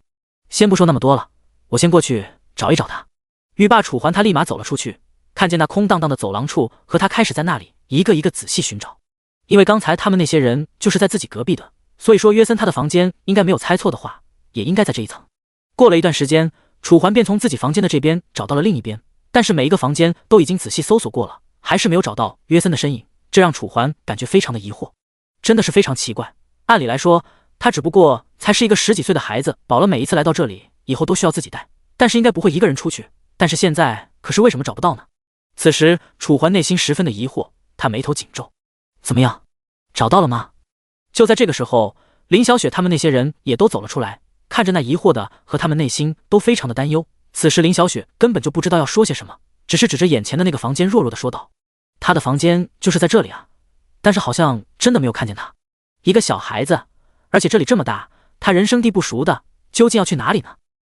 先不说那么多了，我先过去找一找他。语罢，楚环他立马走了出去，看见那空荡荡的走廊处，和他开始在那里一个一个仔细寻找。因为刚才他们那些人就是在自己隔壁的，所以说约森他的房间应该没有猜错的话，也应该在这一层。过了一段时间，楚环便从自己房间的这边找到了另一边，但是每一个房间都已经仔细搜索过了，还是没有找到约森的身影，这让楚环感觉非常的疑惑，真的是非常奇怪。按理来说，他只不过才是一个10几岁的孩子，饱了每一次来到这里以后都需要自己带，但是应该不会一个人出去，但是现在可是为什么找不到呢？此时楚环内心十分的疑惑，他眉头紧皱。怎么样，找到了吗？就在这个时候，林小雪他们那些人也都走了出来，看着那疑惑的和他们内心都非常的担忧。此时林小雪根本就不知道要说些什么，只是指着眼前的那个房间弱弱的说道：他的房间就是在这里啊，但是好像真的没有看见他。一个小孩子，而且这里这么大，他人生地不熟的，究竟要去哪里呢？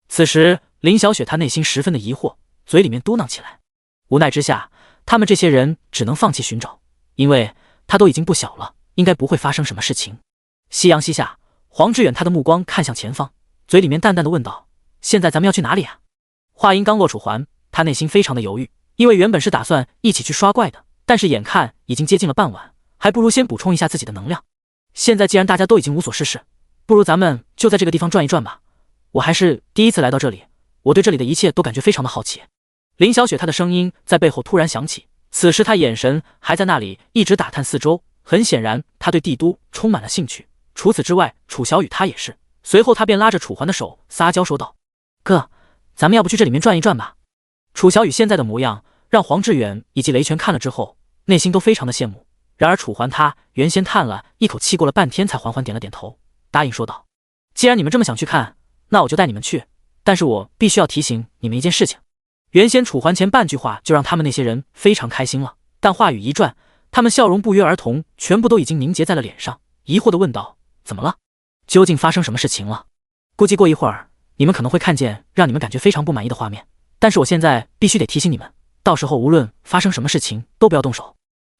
此时林小雪她内心十分的疑惑，嘴里面嘟囔起来。无奈之下，他们这些人只能放弃寻找，因为他都已经不小了，应该不会发生什么事情。夕阳西下，黄志远他的目光看向前方，嘴里面淡淡的问道：现在咱们要去哪里啊？话音刚落，楚环他内心非常的犹豫，因为原本是打算一起去刷怪的，但是眼看已经接近了傍晚，还不如先补充一下自己的能量。现在既然大家都已经无所事事，不如咱们就在这个地方转一转吧。我还是第一次来到这里，我对这里的一切都感觉非常的好奇。林小雪她的声音在背后突然响起，此时她眼神还在那里一直打探四周，很显然她对帝都充满了兴趣。除此之外，楚小雨她也是，随后她便拉着楚环的手撒娇说道：哥，咱们要不去这里面转一转吧？楚小雨现在的模样让黄志远以及雷泉看了之后，内心都非常的羡慕。然而楚环他原先叹了一口气，过了半天才缓缓点了点头，答应说道：既然你们这么想去看，那我就带你们去，但是我必须要提醒你们一件事情。原先楚环前半句话就让他们那些人非常开心了，但话语一转，他们笑容不约而同，全部都已经凝结在了脸上，疑惑地问道：“怎么了？究竟发生什么事情了？估计过一会儿你们可能会看见让你们感觉非常不满意的画面，但是我现在必须得提醒你们，到时候无论发生什么事情都不要动手。”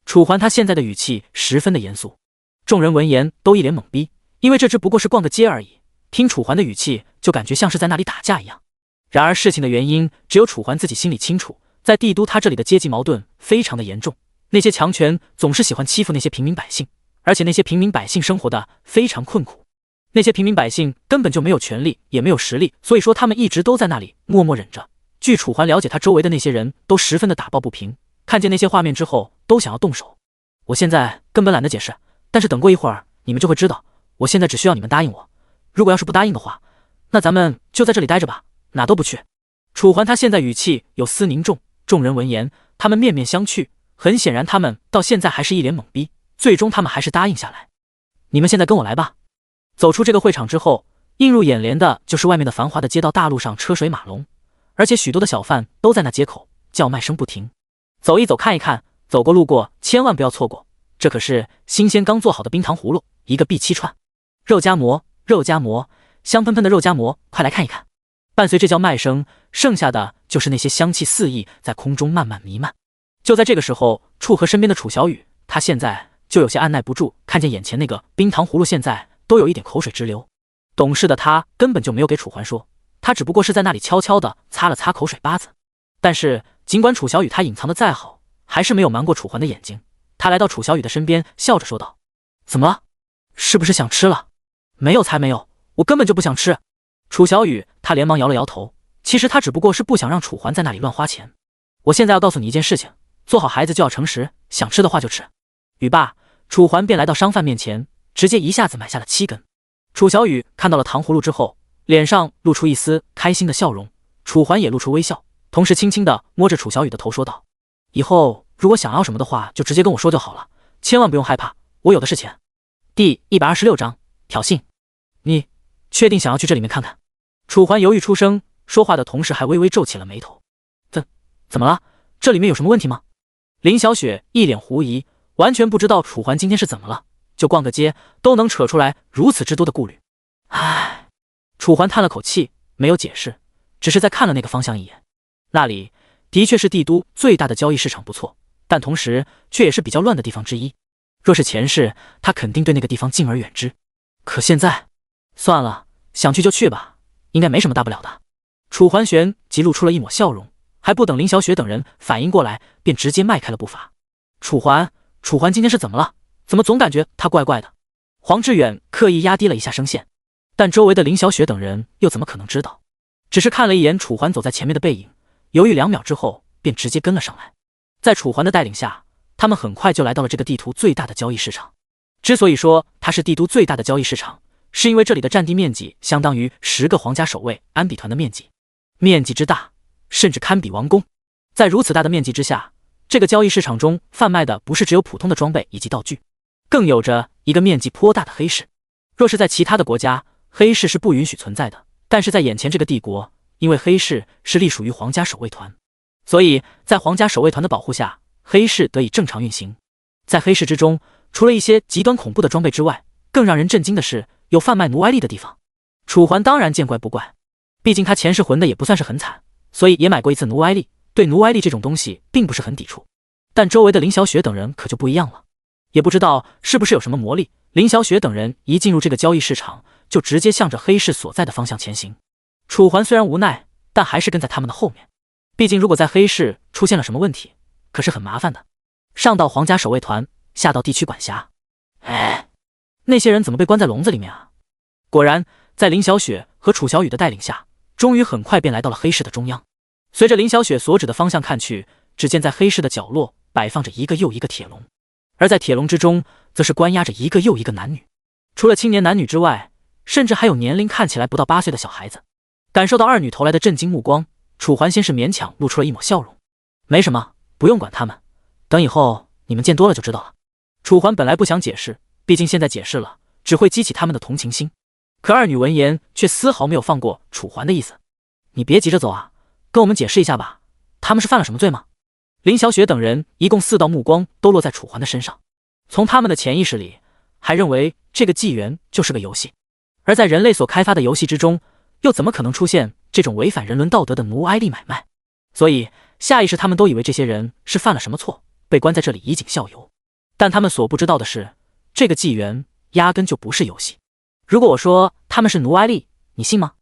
楚环他现在的语气十分的严肃，众人闻言都一脸懵逼，因为这只不过是逛个街而已，听楚环的语气就感觉像是在那里打架一样。然而事情的原因只有楚环自己心里清楚，在帝都他这里的阶级矛盾非常的严重，那些强权总是喜欢欺负那些平民百姓，而且那些平民百姓生活的非常困苦，那些平民百姓根本就没有权利也没有实力，所以说他们一直都在那里默默忍着。据楚环了解，他周围的那些人都十分的打抱不平，看见那些画面之后都想要动手。我现在根本懒得解释，但是等过一会儿你们就会知道，我现在只需要你们答应我，如果要是不答应的话，那咱们就在这里待着吧，哪都不去。楚环他现在语气有丝凝重，众人闻言他们面面相觑，很显然他们到现在还是一脸懵逼，最终他们还是答应下来。你们现在跟我来吧。走出这个会场之后，映入眼帘的就是外面的繁华的街道，大路上车水马龙，而且许多的小贩都在那街口叫卖声不停。走一走看一看，走过路过千万不要错过，这可是新鲜刚做好的冰糖葫芦，一个必七串，肉夹馍，肉夹馍，香喷喷的肉夹馍，快来看一看。伴随这叫卖声，剩下的就是那些香气四溢在空中慢慢弥漫。就在这个时候，楚河身边的楚小雨，他现在就有些按耐不住，看见眼前那个冰糖葫芦，现在都有一点口水直流。懂事的他根本就没有给楚环说，他只不过是在那里悄悄地擦了擦口水巴子。但是尽管楚小雨他隐藏的再好，还是没有瞒过楚环的眼睛。他来到楚小雨的身边，笑着说道：“怎么了？是不是想吃了？”“没有才没有，我根本就不想吃。”楚小雨他连忙摇了摇头，其实他只不过是不想让楚环在那里乱花钱。我现在要告诉你一件事情，做好孩子就要诚实，想吃的话就吃。语罢，楚环便来到商贩面前，直接一下子买下了7根。楚小雨看到了糖葫芦之后，脸上露出一丝开心的笑容，楚环也露出微笑，同时轻轻地摸着楚小雨的头说道：“以后如果想要什么的话，就直接跟我说就好了，千万不用害怕，我有的是钱。”第126章挑衅。你确定想要去这里面看看？楚环犹豫出声，说话的同时还微微皱起了眉头。怎么了？这里面有什么问题吗？林小雪一脸狐疑，完全不知道楚环今天是怎么了，就逛个街都能扯出来如此之多的顾虑。唉，楚环叹了口气，没有解释，只是在看了那个方向一眼。那里的确是帝都最大的交易市场，不错，但同时却也是比较乱的地方之一。若是前世，他肯定对那个地方敬而远之。可现在，算了，想去就去吧，应该没什么大不了的。楚环玄即露出了一抹笑容，还不等林小雪等人反应过来，便直接迈开了步伐。楚环今天是怎么了？怎么总感觉他怪怪的？黄志远刻意压低了一下声线，但周围的林小雪等人又怎么可能知道？只是看了一眼楚环走在前面的背影，犹豫2秒之后，便直接跟了上来。在楚环的带领下，他们很快就来到了这个地图最大的交易市场。之所以说它是帝都最大的交易市场，是因为这里的占地面积相当于10个皇家守卫安比团的面积，面积之大，甚至堪比王宫。在如此大的面积之下，这个交易市场中贩卖的不是只有普通的装备以及道具，更有着一个面积颇大的黑市。若是在其他的国家，黑市是不允许存在的，但是在眼前这个帝国，因为黑市是隶属于皇家守卫团，所以在皇家守卫团的保护下，黑市得以正常运行。在黑市之中，除了一些极端恐怖的装备之外，更让人震惊的是有贩卖奴埃力的地方。楚环当然见怪不怪，毕竟他前世混的也不算是很惨，所以也买过一次奴埃力，对奴埃力这种东西并不是很抵触。但周围的林小雪等人可就不一样了，也不知道是不是有什么魔力，林小雪等人一进入这个交易市场，就直接向着黑市所在的方向前行。楚环虽然无奈，但还是跟在他们的后面，毕竟如果在黑市出现了什么问题，可是很麻烦的。上到皇家守卫团，下到地区管辖，那些人怎么被关在笼子里面啊？果然，在林小雪和楚小雨的带领下，终于很快便来到了黑市的中央。随着林小雪所指的方向看去，只见在黑市的角落摆放着一个又一个铁笼，而在铁笼之中，则是关押着一个又一个男女。除了青年男女之外，甚至还有年龄看起来不到8岁的小孩子。感受到二女投来的震惊目光，楚环先是勉强露出了一抹笑容。没什么，不用管他们，等以后你们见多了就知道了。楚环本来不想解释，毕竟现在解释了只会激起他们的同情心，可二女闻言却丝毫没有放过楚环的意思。你别急着走啊，跟我们解释一下吧，他们是犯了什么罪吗？林小雪等人一共4道目光都落在楚环的身上，从他们的潜意识里还认为这个纪元就是个游戏，而在人类所开发的游戏之中，又怎么可能出现这种违反人伦道德的奴哀力买卖？所以下意识他们都以为这些人是犯了什么错，被关在这里以儆效尤。但他们所不知道的是，这个纪元压根就不是游戏。如果我说他们是奴哀力，你信吗？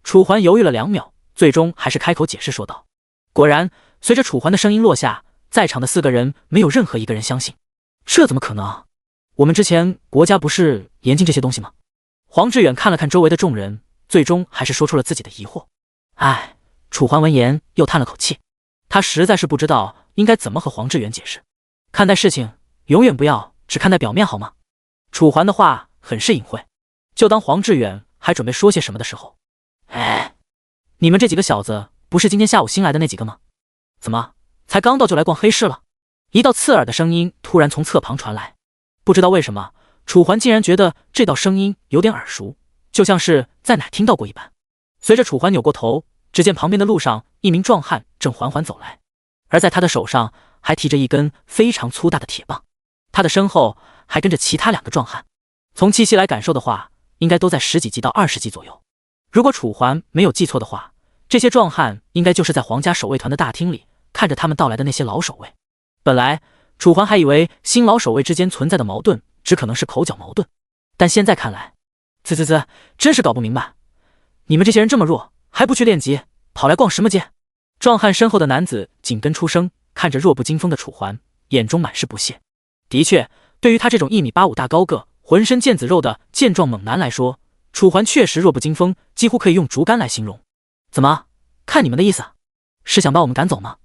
楚环犹豫了2秒，最终还是开口解释说道。果然，随着楚环的声音落下，在场的4个人没有任何一个人相信。这怎么可能？我们之前国家不是严禁这些东西吗？黄志远看了看周围的众人，最终还是说出了自己的疑惑。唉，楚环闻言又叹了口气，他实在是不知道应该怎么和黄志远解释。看待事情永远不要只看待表面，好吗？楚环的话很是隐晦。就当黄志远还准备说些什么的时候，你们这几个小子不是今天下午新来的那几个吗？怎么才刚到就来逛黑市了？一道刺耳的声音突然从侧旁传来。不知道为什么，楚环竟然觉得这道声音有点耳熟，就像是在哪听到过一般。随着楚环扭过头，只见旁边的路上一名壮汉正缓缓走来，而在他的手上还提着一根非常粗大的铁棒，他的身后还跟着其他2个壮汉。从气息来感受的话，应该都在10几级到20级左右。如果楚环没有记错的话，这些壮汉应该就是在皇家守卫团的大厅里看着他们到来的那些老守卫。本来楚环还以为新老守卫之间存在的矛盾只可能是口角矛盾，但现在看来，真是搞不明白，你们这些人这么弱，还不去练级，跑来逛什么街？壮汉身后的男子紧跟出声，看着弱不禁风的楚环，眼中满是不屑。的确，对于他这种1.85米大高个、浑身腱子肉的健壮猛男来说，楚环确实弱不禁风，几乎可以用竹竿来形容。怎么，看你们的意思，是想把我们赶走吗？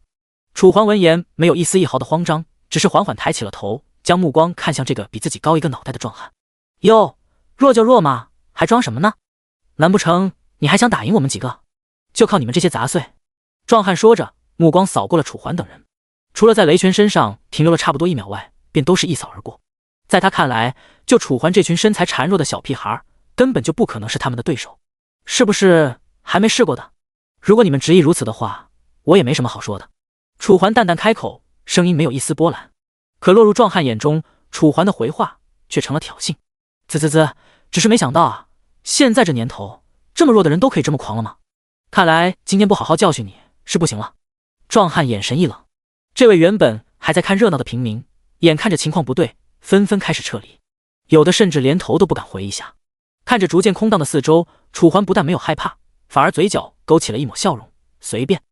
楚环闻言没有一丝一毫的慌张，只是缓缓抬起了头，将目光看向这个比自己高1个脑袋的壮汉。哟，弱就弱嘛，还装什么呢？难不成你还想打赢我们几个？就靠你们这些杂碎！壮汉说着，目光扫过了楚环等人，除了在雷拳身上停留了差不多1秒外，便都是一扫而过。在他看来，就楚环这群身材孱弱的小屁孩，根本就不可能是他们的对手。是不是还没试过的？如果你们执意如此的话，我也没什么好说的。楚环淡淡开口，声音没有一丝波澜。可落入壮汉眼中，楚环的回话却成了挑衅。只是没想到啊，现在这年头，这么弱的人都可以这么狂了吗？看来今天不好好教训你是不行了。壮汉眼神一冷，这位原本还在看热闹的平民，眼看着情况不对，纷纷开始撤离，有的甚至连头都不敢回一下。看着逐渐空荡的四周，楚环不但没有害怕，反而嘴角勾起了一抹笑容。随便。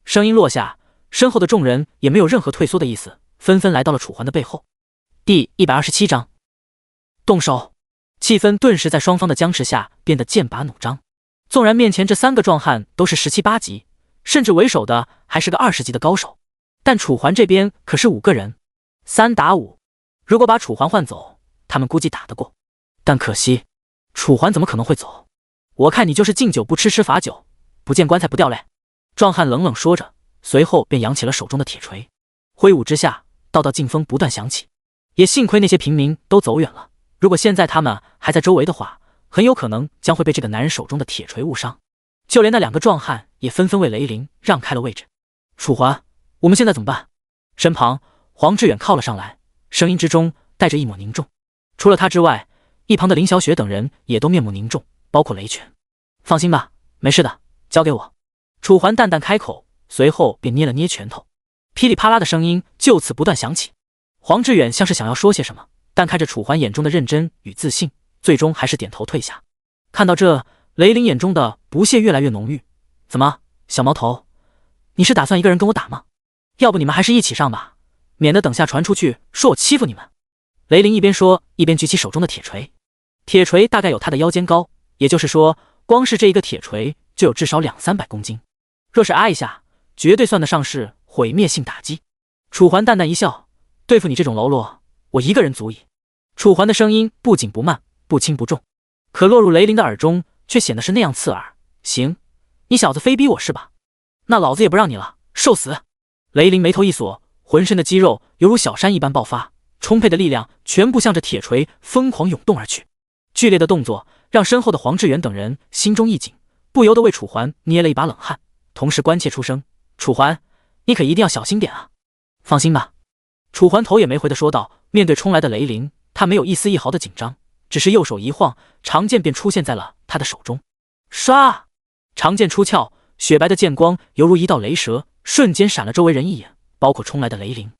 声音落下，身后的众人也没有任何退缩的意思，纷纷来到了楚环的背后。第127章动手。气氛顿时在双方的僵持下变得剑拔弩张。纵然面前这3个壮汉都是17、18级，甚至为首的还是个20级的高手，但楚环这边可是5个人，3打5。如果把楚环换走，他们估计打得过，但可惜楚环怎么可能会走？我看你就是敬酒不吃吃罚酒，不见棺材不掉泪。壮汉冷冷说着，随后便扬起了手中的铁锤，挥舞之下，道道劲风不断响起。也幸亏那些平民都走远了，如果现在他们还在周围的话，很有可能将会被这个男人手中的铁锤误伤。就连那2个壮汉也纷纷为雷凌让开了位置。楚环，我们现在怎么办？身旁黄志远靠了上来，声音之中带着一抹凝重。除了他之外，一旁的林小雪等人也都面目凝重，包括雷拳。放心吧，没事的，交给我。楚环淡淡开口，随后便捏了捏拳头，噼里啪啦的声音就此不断响起。黄志远像是想要说些什么，但看着楚环眼中的认真与自信，最终还是点头退下。看到这，雷凌眼中的不屑越来越浓郁。怎么，小毛头，你是打算一个人跟我打吗？要不你们还是一起上吧，免得等下传出去说我欺负你们。雷凌一边说，一边举起手中的铁锤。铁锤大概有他的腰间高，也就是说，光是这一个铁锤就有至少200-300公斤。若是一下，绝对算得上是毁灭性打击。楚环淡淡一笑，对付你这种喽啰，我一个人足矣。楚环的声音不紧不慢，不轻不重，可落入雷凌的耳中，却显得是那样刺耳。行，你小子非逼我是吧？那老子也不让你了，受死！雷凌眉头一锁，浑身的肌肉犹如小山一般爆发，充沛的力量全部向着铁锤疯狂涌动而去。剧烈的动作让身后的黄志远等人心中一紧，不由得为楚环捏了一把冷汗，同时关切出声：楚环，你可一定要小心点啊！放心吧。楚环头也没回的说道。面对冲来的雷凌，他没有一丝一毫的紧张，只是右手一晃，长剑便出现在了他的手中。唰！长剑出鞘，雪白的剑光犹如一道雷蛇，瞬间闪了周围人一眼，包括冲来的雷凌。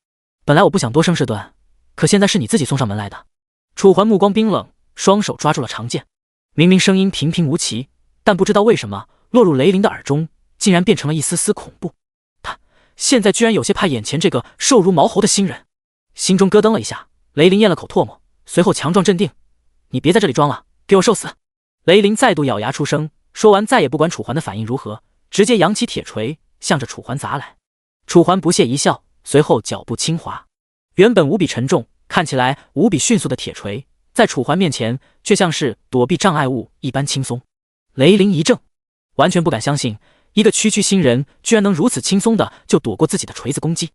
本来我不想多生事端，可现在是你自己送上门来的。楚环目光冰冷，双手抓住了长剑。明明声音平平无奇，但不知道为什么落入雷凌的耳中，竟然变成了一丝丝恐怖。他现在居然有些怕眼前这个瘦如毛猴的新人，心中咯噔了一下。雷凌咽了口唾沫，随后强壮镇定：“你别在这里装了，给我受死！”雷凌再度咬牙出声，说完再也不管楚环的反应如何，直接扬起铁锤向着楚环砸来。楚环不屑一笑，随后脚步轻滑，原本无比沉重，看起来无比迅速的铁锤，在楚环面前却像是躲避障碍物一般轻松。雷凌一怔，完全不敢相信一个区区新人居然能如此轻松的就躲过自己的锤子攻击。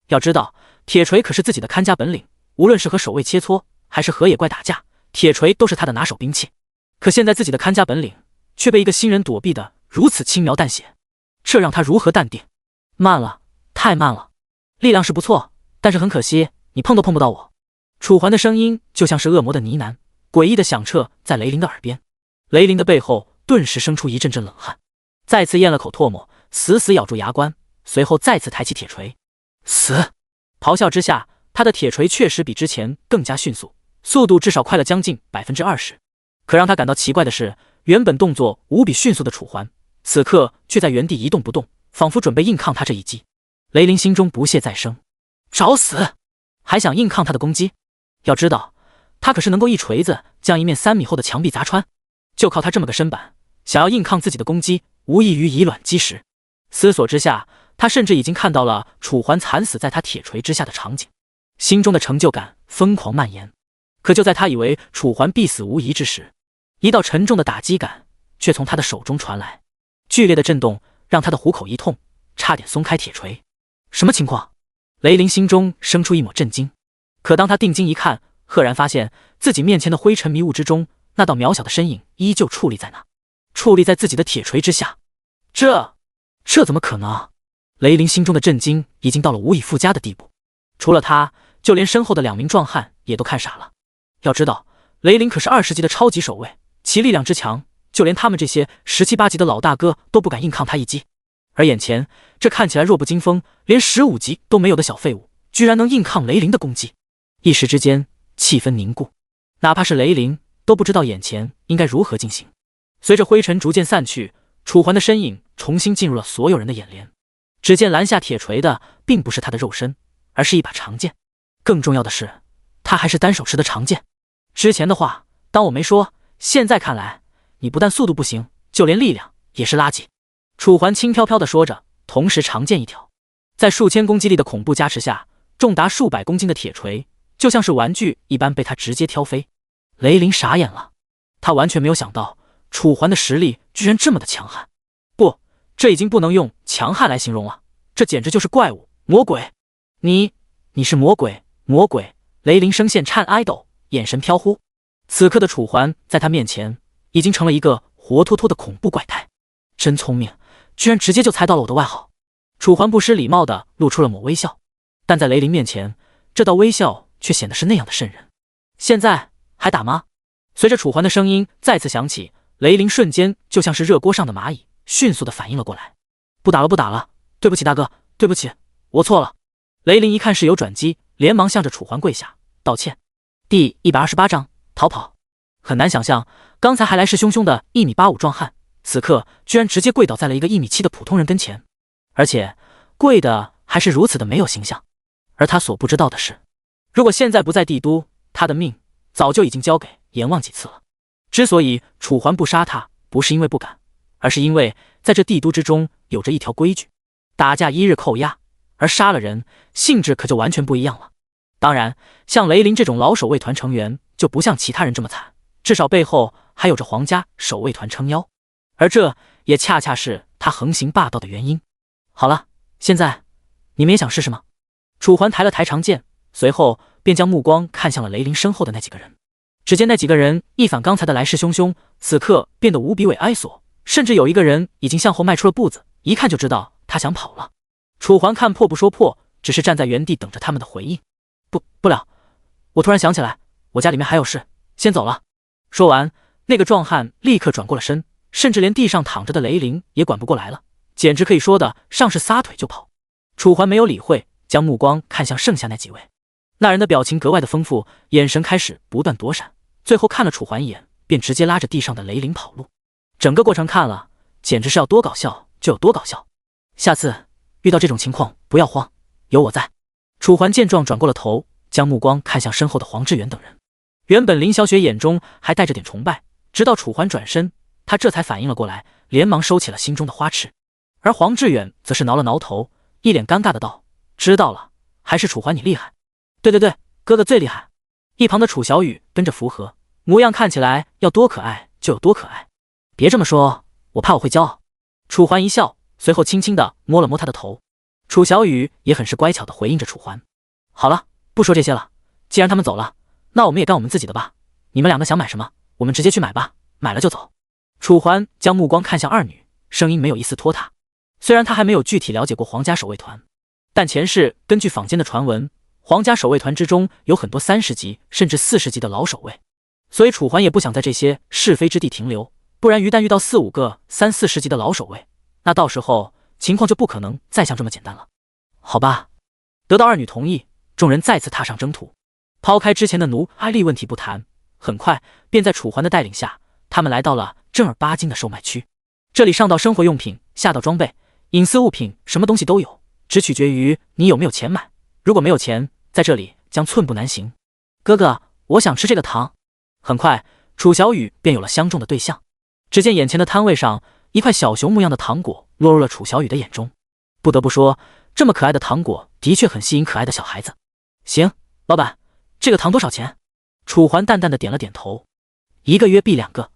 要知道，铁锤可是自己的看家本领，无论是和守卫切磋，还是和野怪打架，铁锤都是他的拿手兵器。可现在自己的看家本领却被一个新人躲避的如此轻描淡写，这让他如何淡定？慢了，太慢了，力量是不错，但是很可惜，你碰都碰不到我。楚环的声音就像是恶魔的呢喃，诡异的响彻在雷凌的耳边。雷凌的背后顿时生出一阵阵冷汗，再次咽了口唾沫，死死咬住牙关，随后再次抬起铁锤。死！咆哮之下，他的铁锤确实比之前更加迅速，速度至少快了将近20%。可让他感到奇怪的是，原本动作无比迅速的楚环，此刻却在原地一动不动，仿佛准备硬抗他这一击。雷凌心中不屑再生，找死！还想硬抗他的攻击？要知道，他可是能够一锤子将一面3米厚的墙壁砸穿，就靠他这么个身板，想要硬抗自己的攻击，无异于以卵击石。思索之下，他甚至已经看到了楚环惨死在他铁锤之下的场景，心中的成就感疯狂蔓延。可就在他以为楚环必死无疑之时，一道沉重的打击感却从他的手中传来，剧烈的震动让他的虎口一痛，差点松开铁锤。什么情况？雷凌心中生出一抹震惊，可当他定睛一看，赫然发现自己面前的灰尘迷雾之中，那道渺小的身影依旧矗立在那，矗立在自己的铁锤之下。这怎么可能？雷凌心中的震惊已经到了无以复加的地步，除了他，就连身后的2名壮汉也都看傻了。要知道，雷凌可是20级的超级守卫，其力量之强，就连他们这些17、18级的老大哥都不敢硬抗他一击。而眼前这看起来弱不禁风，连15级都没有的小废物，居然能硬抗雷凌的攻击。一时之间，气氛凝固，哪怕是雷凌都不知道眼前应该如何进行。随着灰尘逐渐散去，楚环的身影重新进入了所有人的眼帘。只见拦下铁锤的并不是他的肉身，而是一把长剑。更重要的是，他还是单手持的长剑。之前的话当我没说，现在看来，你不但速度不行，就连力量也是垃圾。楚环轻飘飘地说着，同时长剑一挑，在数千攻击力的恐怖加持下，重达数百公斤的铁锤就像是玩具一般被他直接挑飞。雷凌傻眼了，他完全没有想到楚环的实力居然这么的强悍。不，这已经不能用强悍来形容了，这简直就是怪物、魔鬼。你是魔鬼？魔鬼！雷凌声线颤哀抖，眼神飘忽。此刻的楚环在他面前已经成了一个活脱脱的恐怖怪胎。真聪明，居然直接就猜到了我的外号。楚环不失礼貌地露出了抹微笑，但在雷凌面前，这道微笑却显得是那样的瘆人。现在还打吗？随着楚环的声音再次响起，雷凌瞬间就像是热锅上的蚂蚁，迅速地反应了过来。不打了，不打了，对不起大哥，对不起，我错了。雷凌一看事有转机，连忙向着楚环跪下道歉。第128章逃跑。很难想象，刚才还来势汹汹的1.85米壮汉，此刻居然直接跪倒在了一个1.7米的普通人跟前，而且跪的还是如此的没有形象。而他所不知道的是，如果现在不在帝都，他的命早就已经交给阎王几次了。之所以楚环不杀他，不是因为不敢，而是因为在这帝都之中有着一条规矩，打架1日扣押，而杀了人性质可就完全不一样了。当然，像雷凌这种老守卫团成员就不像其他人这么惨，至少背后还有着皇家守卫团撑腰，而这也恰恰是他横行霸道的原因。好了，现在你们也想试试吗？楚环抬了抬长剑，随后便将目光看向了雷凌身后的那几个人。只见那几个人一反刚才的来势汹汹，此刻变得无比畏缩，甚至有一个人已经向后迈出了步子，一看就知道他想跑了。楚环看破不说破，只是站在原地等着他们的回应。不了，我突然想起来，我家里面还有事，先走了。说完，那个壮汉立刻转过了身，甚至连地上躺着的雷灵也管不过来了，简直可以说的上是撒腿就跑。楚环没有理会，将目光看向剩下那几位。那人的表情格外的丰富，眼神开始不断躲闪，最后看了楚环一眼，便直接拉着地上的雷灵跑路。整个过程看了，简直是要多搞笑就有多搞笑。下次遇到这种情况不要慌，有我在。楚环见状转过了头，将目光看向身后的黄志远等人。原本林小雪眼中还带着点崇拜，直到楚环转身，她这才反应了过来，连忙收起了心中的花痴。而黄志远则是挠了挠头，一脸尴尬的道：“知道了，还是楚环你厉害。”“对对对，哥哥最厉害。”一旁的楚小雨跟着附和，模样看起来要多可爱就有多可爱。“别这么说，我怕我会骄傲。”楚环一笑，随后轻轻的摸了摸他的头。楚小雨也很是乖巧的回应着楚环：“好了，不说这些了，既然他们走了，那我们也干我们自己的吧。你们两个想买什么，我们直接去买吧，买了就走。”楚环将目光看向二女，声音没有一丝拖沓。虽然他还没有具体了解过皇家守卫团，但前世根据坊间的传闻，皇家守卫团之中有很多30级甚至40级的老守卫，所以楚环也不想在这些是非之地停留，不然一旦遇到4、5个3、40级的老守卫，那到时候情况就不可能再像这么简单了。好吧，得到二女同意，众人再次踏上征途。抛开之前的奴爱力问题不谈，很快便在楚环的带领下，他们来到了正儿八经的售卖区。这里上到生活用品，下到装备、隐私物品，什么东西都有，只取决于你有没有钱买。如果没有钱，在这里将寸步难行。哥哥，我想吃这个糖。很快，楚小雨便有了相中的对象。只见眼前的摊位上，一块小熊模样的糖果落入了楚小雨的眼中。不得不说，这么可爱的糖果的确很吸引可爱的小孩子。行，老板，这个糖多少钱？楚环淡淡的点了点头。1个约币2个。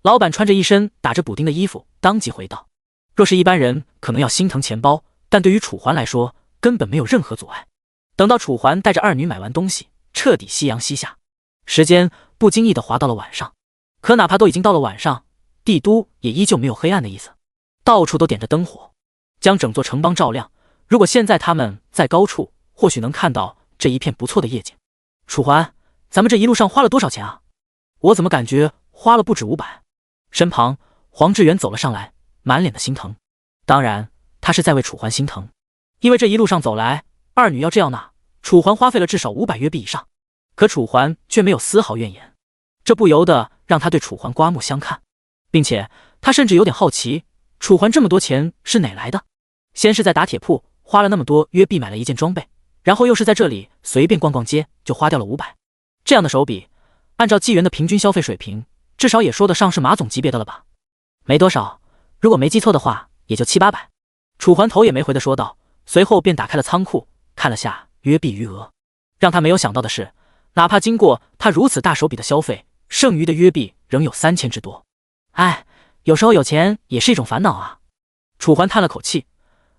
老板穿着一身打着补丁的衣服，当即回道。若是一般人可能要心疼钱包，但对于楚环来说根本没有任何阻碍。等到楚环带着二女买完东西，彻底夕阳西下，时间不经意的滑到了晚上。可哪怕都已经到了晚上，帝都也依旧没有黑暗的意思，到处都点着灯火，将整座城邦照亮。如果现在他们在高处，或许能看到这一片不错的夜景。楚环，咱们这一路上花了多少钱啊？我怎么感觉花了不止500？身旁黄志远走了上来，满脸的心疼。当然，他是在为楚环心疼，因为这一路上走来，二女要这样纳，楚环花费了至少500约币以上。可楚环却没有丝毫怨言，这不由得让他对楚环刮目相看，并且他甚至有点好奇，楚环这么多钱是哪来的？先是在打铁铺花了那么多约币买了一件装备，然后又是在这里随便逛逛街就花掉了500。这样的手笔，按照纪元的平均消费水平，至少也说得上是马总级别的了吧？没多少，如果没记错的话，也就7、800。楚环头也没回的说道，随后便打开了仓库，看了下约币余额。让他没有想到的是，哪怕经过他如此大手笔的消费，剩余的约币仍有3000之多。哎，有时候有钱也是一种烦恼啊。楚环叹了口气，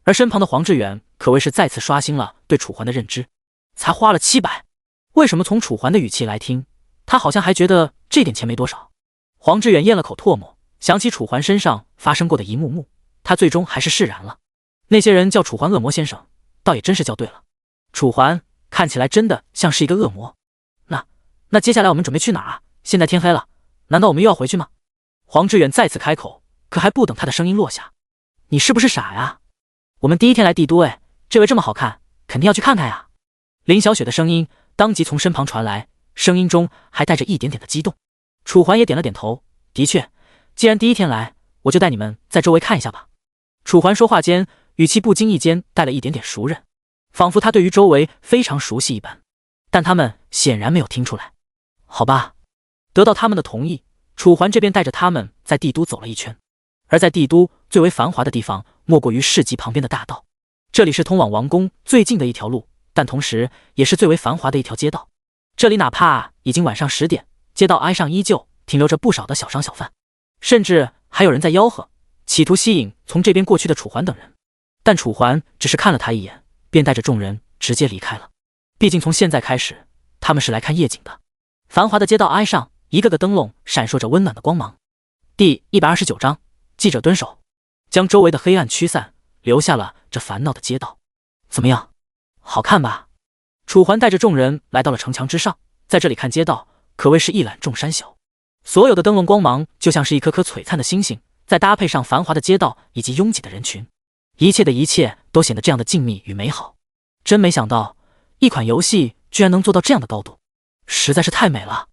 而身旁的黄志远可谓是再次刷新了对楚环的认知。才花了700，为什么从楚环的语气来听，他好像还觉得这点钱没多少？黄志远咽了口唾沫，想起楚环身上发生过的一幕幕，他最终还是释然了。那些人叫楚环恶魔先生，倒也真是叫对了。楚环看起来真的像是一个恶魔。那接下来我们准备去哪儿啊？现在天黑了，难道我们又要回去吗？黄志远再次开口，可还不等他的声音落下，你是不是傻呀？我们第一天来帝都，这位这么好看，肯定要去看看呀。林小雪的声音当即从身旁传来，声音中还带着一点点的激动。楚环也点了点头，的确，既然第一天来，我就带你们在周围看一下吧。楚环说话间，语气不经意间带了一点点熟稔，仿佛他对于周围非常熟悉一般，但他们显然没有听出来。好吧，得到他们的同意，楚环这边带着他们在帝都走了一圈。而在帝都最为繁华的地方，莫过于市集旁边的大道。这里是通往王宫最近的一条路，但同时也是最为繁华的一条街道。这里哪怕已经晚上10点，街道挨上依旧停留着不少的小商小贩，甚至还有人在吆喝，企图吸引从这边过去的楚环等人。但楚环只是看了他一眼，便带着众人直接离开了。毕竟从现在开始，他们是来看夜景的。繁华的街道挨上，一个个灯笼闪烁着温暖的光芒。第129章，记者蹲守，将周围的黑暗驱散，留下了这烦恼的街道。怎么样，好看吧？楚环带着众人来到了城墙之上，在这里看街道，可谓是一览众山小。所有的灯笼光芒就像是一颗颗璀璨的星星，再搭配上繁华的街道以及拥挤的人群，一切的一切都显得这样的静谧与美好。真没想到，一款游戏居然能做到这样的高度，实在是太美了。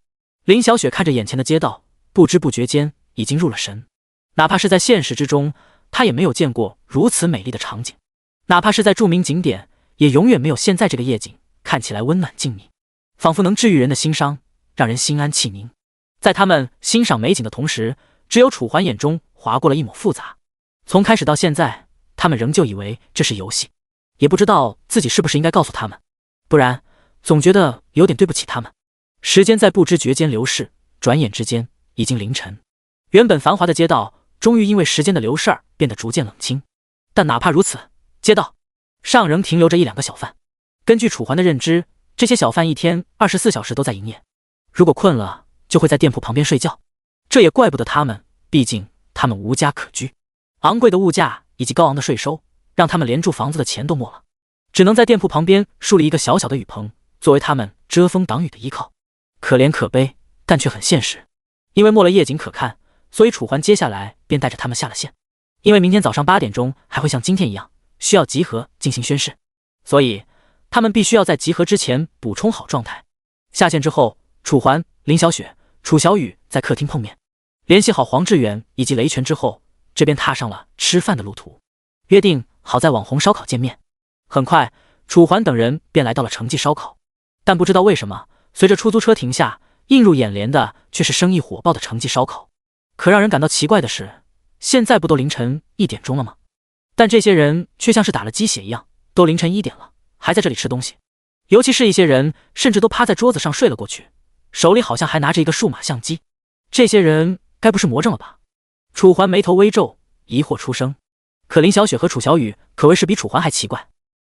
林小雪看着眼前的街道，不知不觉间已经入了神。哪怕是在现实之中，她也没有见过如此美丽的场景，哪怕是在著名景点，也永远没有现在这个夜景看起来温暖静谧，仿佛能治愈人的心伤，让人心安气宁。在他们欣赏美景的同时，只有楚环眼中划过了一抹复杂。从开始到现在，他们仍旧以为这是游戏，也不知道自己是不是应该告诉他们，不然总觉得有点对不起他们。时间在不知觉间流逝，转眼之间已经凌晨。原本繁华的街道终于因为时间的流逝而变得逐渐冷清，但哪怕如此，街道上仍停留着1-2个小贩。根据楚环的认知，这些小贩一天24小时都在营业，如果困了就会在店铺旁边睡觉。这也怪不得他们，毕竟他们无家可居。昂贵的物价以及高昂的税收，让他们连住房子的钱都没了，只能在店铺旁边树立一个小小的雨棚，作为他们遮风挡雨的依靠。可怜可悲，但却很现实。因为没了夜景可看，所以楚环接下来便带着他们下了线。因为明天早上8点钟还会像今天一样，需要集合进行宣誓，所以他们必须要在集合之前补充好状态。下线之后，楚环、林小雪、楚小雨在客厅碰面，联系好黄志远以及雷泉之后，这边踏上了吃饭的路途，约定好在网红烧烤见面。很快，楚环等人便来到了城记烧烤，但不知道为什么，随着出租车停下，映入眼帘的却是生意火爆的城记烧烤。可让人感到奇怪的是，现在不都凌晨1点钟了吗？但这些人却像是打了鸡血一样，都凌晨1点了，还在这里吃东西。尤其是一些人，甚至都趴在桌子上睡了过去，手里好像还拿着一个数码相机。这些人该不是魔怔了吧？楚环眉头微皱，疑惑出声。可林小雪和楚小雨可谓是比楚环还奇怪。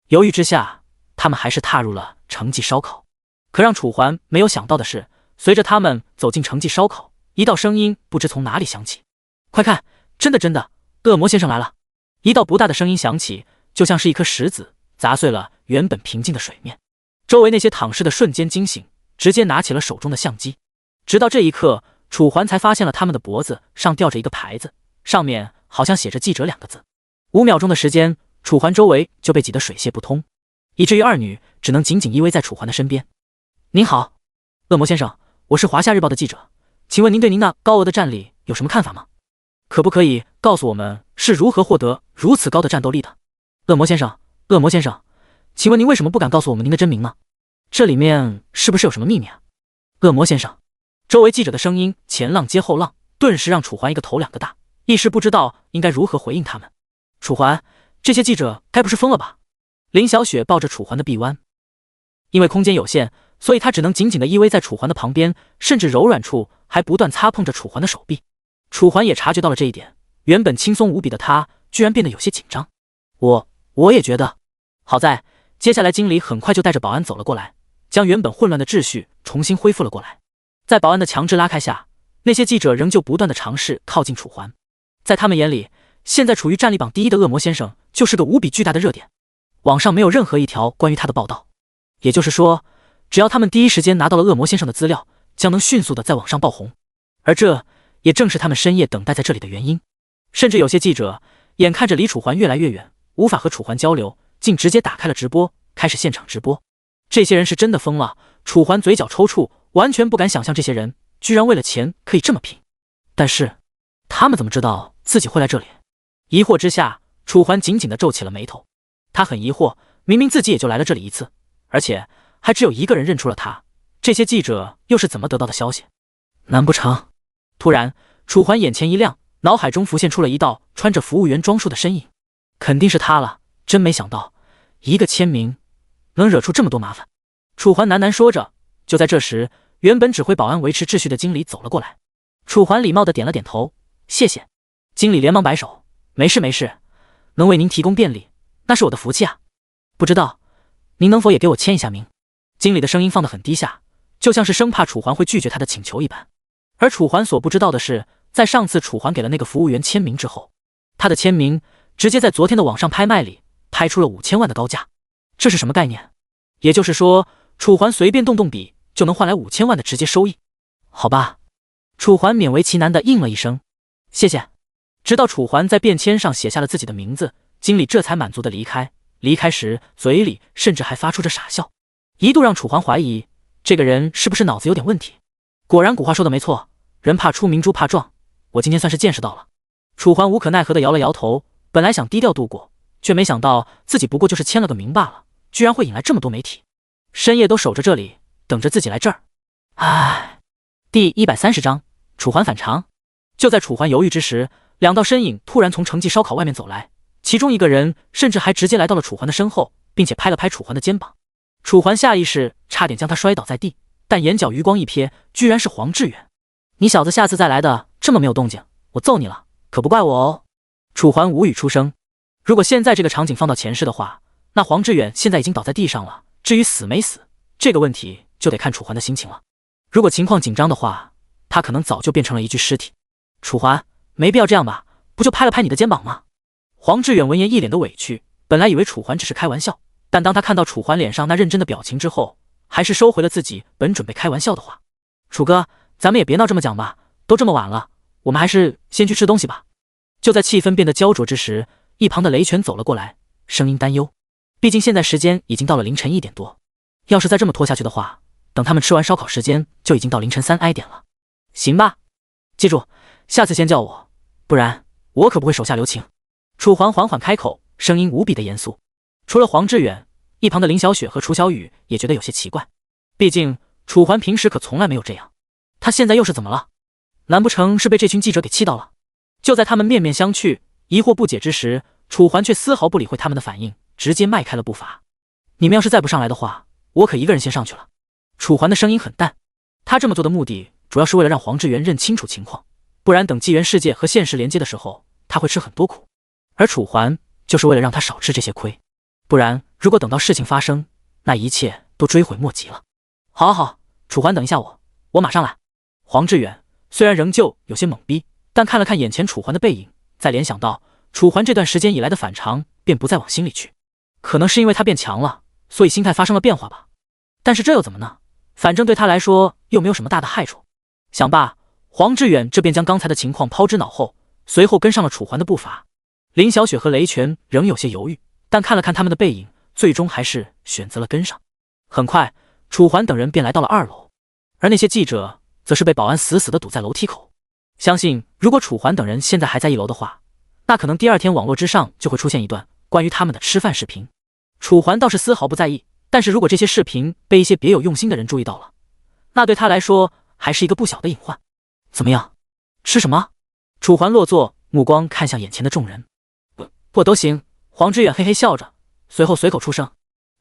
犹豫之下，他们还是踏入了城记烧烤。可让楚环没有想到的是，随着他们走进城记烧烤，一道声音不知从哪里响起：“快看，真的，恶魔先生来了！”一道不大的声音响起，就像是一颗石子砸碎了原本平静的水面。周围那些躺尸的瞬间惊醒，直接拿起了手中的相机。直到这一刻，楚环才发现了他们的脖子上吊着一个牌子，上面好像写着记者2个字。5秒钟的时间，楚环周围就被挤得水泄不通，以至于二女只能紧紧依偎在楚环的身边。您好，恶魔先生，我是华夏日报的记者，请问您对您那高额的战力有什么看法吗？可不可以告诉我们是如何获得如此高的战斗力的？恶魔先生，请问您为什么不敢告诉我们您的真名呢？这里面是不是有什么秘密啊？恶魔先生，周围记者的声音前浪接后浪，顿时让楚环一个头2个大，一时不知道应该如何回应他们。楚环，这些记者该不是疯了吧？林小雪抱着楚环的臂弯，因为空间有限，所以她只能紧紧地依偎在楚环的旁边，甚至柔软处还不断擦碰着楚环的手臂。楚环也察觉到了这一点，原本轻松无比的她居然变得有些紧张。我也觉得。好在接下来经理很快就带着保安走了过来，将原本混乱的秩序重新恢复了过来。在保安的强制拉开下，那些记者仍旧不断地尝试靠近楚环。在他们眼里，现在处于战力榜第1的恶魔先生就是个无比巨大的热点，网上没有任何一条关于他的报道。也就是说，只要他们第一时间拿到了恶魔先生的资料，将能迅速地在网上爆红。而这也正是他们深夜等待在这里的原因。甚至有些记者眼看着离楚环越来越远，无法和楚环交流，竟直接打开了直播，开始现场直播。这些人是真的疯了。楚环嘴角抽搐，完全不敢想象这些人居然为了钱可以这么拼。但是他们怎么知道自己会来这里？疑惑之下，楚环紧紧地皱起了眉头。他很疑惑，明明自己也就来了这里一次，而且还只有1个人认出了他，这些记者又是怎么得到的消息？难不成……突然，楚环眼前一亮，脑海中浮现出了一道穿着服务员装束的身影。肯定是他了，真没想到一个签名能惹出这么多麻烦。楚环喃喃说着。就在这时，原本指挥保安维持秩序的经理走了过来。楚环礼貌地点了点头，谢谢。经理连忙摆手，没事，能为您提供便利，那是我的福气啊。不知道您能否也给我签一下名？经理的声音放得很低下，就像是生怕楚环会拒绝他的请求一般。而楚环所不知道的是，在上次楚环给了那个服务员签名之后，他的签名直接在昨天的网上拍卖里拍出了5000万的高价。这是什么概念？也就是说，楚环随便动动笔就能换来5000万的直接收益。好吧，楚环勉为其难地应了一声：“谢谢。”直到楚环在便签上写下了自己的名字，经理这才满足地离开。离开时，嘴里甚至还发出着傻笑，一度让楚环怀疑这个人是不是脑子有点问题。果然，古话说的没错，人怕出名猪怕壮，我今天算是见识到了。楚环无可奈何地摇了摇头，本来想低调度过，却没想到自己不过就是签了个名罢了，居然会引来这么多媒体，深夜都守着这里，等着自己来这儿。唉，第130章楚环反常。就在楚环犹豫之时，两道身影突然从城记烧烤外面走来，其中一个人甚至还直接来到了楚环的身后，并且拍了拍楚环的肩膀。楚环下意识差点将他摔倒在地，但眼角余光一瞥，居然是黄志远。你小子下次再来的这么没有动静，我揍你了，可不怪我哦。楚环无语出声。如果现在这个场景放到前世的话，那黄志远现在已经倒在地上了，至于死没死，这个问题就得看楚环的心情了。如果情况紧张的话，他可能早就变成了一具尸体。楚环，没必要这样吧，不就拍了拍你的肩膀吗？黄志远闻言一脸的委屈，本来以为楚环只是开玩笑，但当他看到楚环脸上那认真的表情之后，还是收回了自己本准备开玩笑的话。楚哥，咱们也别闹这么讲吧，都这么晚了，我们还是先去吃东西吧。就在气氛变得焦灼之时，一旁的雷拳走了过来，声音担忧。毕竟现在时间已经到了凌晨1点多，要是再这么拖下去的话，等他们吃完烧烤时间就已经到凌晨3点了。行吧，记住，下次先叫我，不然我可不会手下留情。楚环缓缓开口，声音无比的严肃。除了黄志远，一旁的林小雪和楚小雨也觉得有些奇怪，毕竟楚环平时可从来没有这样，他现在又是怎么了？难不成是被这群记者给气到了？就在他们面面相觑，疑惑不解之时，楚环却丝毫不理会他们的反应，直接迈开了步伐。你们要是再不上来的话，我可一个人先上去了。楚环的声音很淡，他这么做的目的主要是为了让黄志远认清楚情况，不然等纪元世界和现实连接的时候，他会吃很多苦。而楚环就是为了让他少吃这些亏，不然如果等到事情发生，那一切都追悔莫及了。好好好，楚环等一下我马上来。黄志远虽然仍旧有些懵逼，但看了看眼前楚环的背影，再联想到楚环这段时间以来的反常，便不再往心里去。可能是因为他变强了，所以心态发生了变化吧。但是这又怎么呢？反正对他来说又没有什么大的害处。想罢，黄志远这便将刚才的情况抛之脑后，随后跟上了楚环的步伐。林小雪和雷拳仍有些犹豫，但看了看他们的背影，最终还是选择了跟上。很快，楚环等人便来到了2楼，而那些记者则是被保安死死地堵在楼梯口。相信如果楚环等人现在还在1楼的话，那可能第2天网络之上就会出现一段关于他们的吃饭视频。楚环倒是丝毫不在意，但是如果这些视频被一些别有用心的人注意到了，那对他来说还是一个不小的隐患。怎么样，吃什么？楚环落座，目光看向眼前的众人。不都行。黄志远嘿嘿笑着，随后随口出声：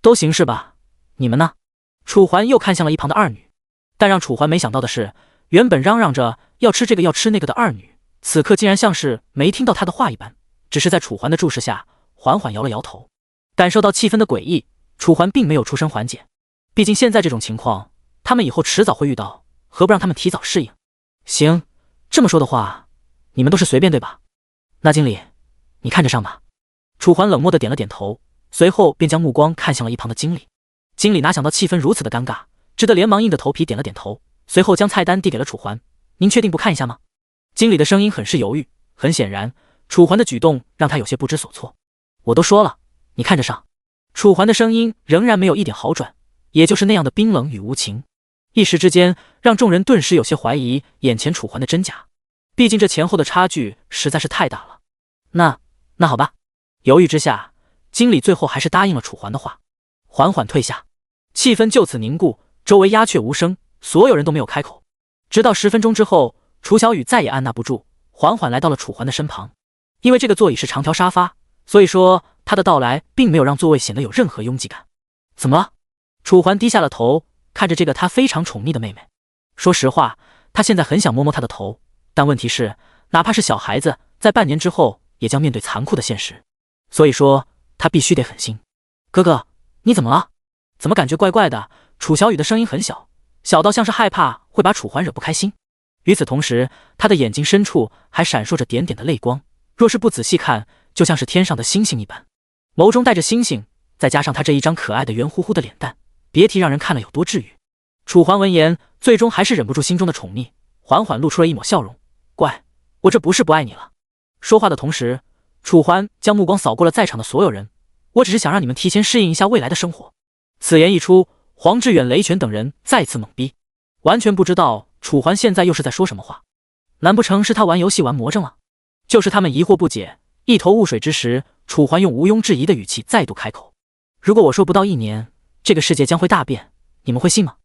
都行是吧？你们呢？楚环又看向了一旁的2女，但让楚环没想到的是，原本嚷嚷着要吃这个要吃那个的2女，此刻竟然像是没听到他的话一般，只是在楚环的注视下缓缓摇了摇头。感受到气氛的诡异，楚环并没有出声缓解，毕竟现在这种情况他们以后迟早会遇到，何不让他们提早适应？行，这么说的话，你们都是随便对吧？那经理，你看着上吧。楚环冷漠的点了点头，随后便将目光看向了一旁的经理。经理哪想到气氛如此的尴尬，只得连忙硬着头皮点了点头，随后将菜单递给了楚环。您确定不看一下吗？经理的声音很是犹豫，很显然楚环的举动让他有些不知所措。我都说了，你看着上。楚环的声音仍然没有一点好转，也就是那样的冰冷与无情，一时之间让众人顿时有些怀疑眼前楚环的真假，毕竟这前后的差距实在是太大了。那好吧。犹豫之下，经理最后还是答应了楚环的话，缓缓退下。气氛就此凝固，周围鸦雀无声，所有人都没有开口。直到10分钟之后，楚小雨再也按捺不住，缓缓来到了楚环的身旁。因为这个座椅是长条沙发，所以说他的到来并没有让座位显得有任何拥挤感。怎么了？楚环低下了头，看着这个他非常宠溺的妹妹。说实话，他现在很想摸摸她的头，但问题是，哪怕是小孩子，在半年之后也将面对残酷的现实。所以说他必须得狠心。哥哥，你怎么了？怎么感觉怪怪的？楚小雨的声音很小，小到像是害怕会把楚环惹不开心。与此同时，他的眼睛深处还闪烁着点点的泪光，若是不仔细看，就像是天上的星星一般，眸中带着星星，再加上他这一张可爱的圆乎乎的脸蛋，别提让人看了有多治愈。楚环闻言，最终还是忍不住心中的宠溺，缓缓露出了一抹笑容。乖，我这不是不爱你了。说话的同时，楚环将目光扫过了在场的所有人。我只是想让你们提前适应一下未来的生活。此言一出，黄志远、雷泉等人再次懵逼，完全不知道楚环现在又是在说什么话。难不成是他玩游戏玩魔怔了？就是他们疑惑不解，一头雾水之时，楚环用毋庸置疑的语气再度开口：如果我说不到1年，这个世界将会大变，你们会信吗？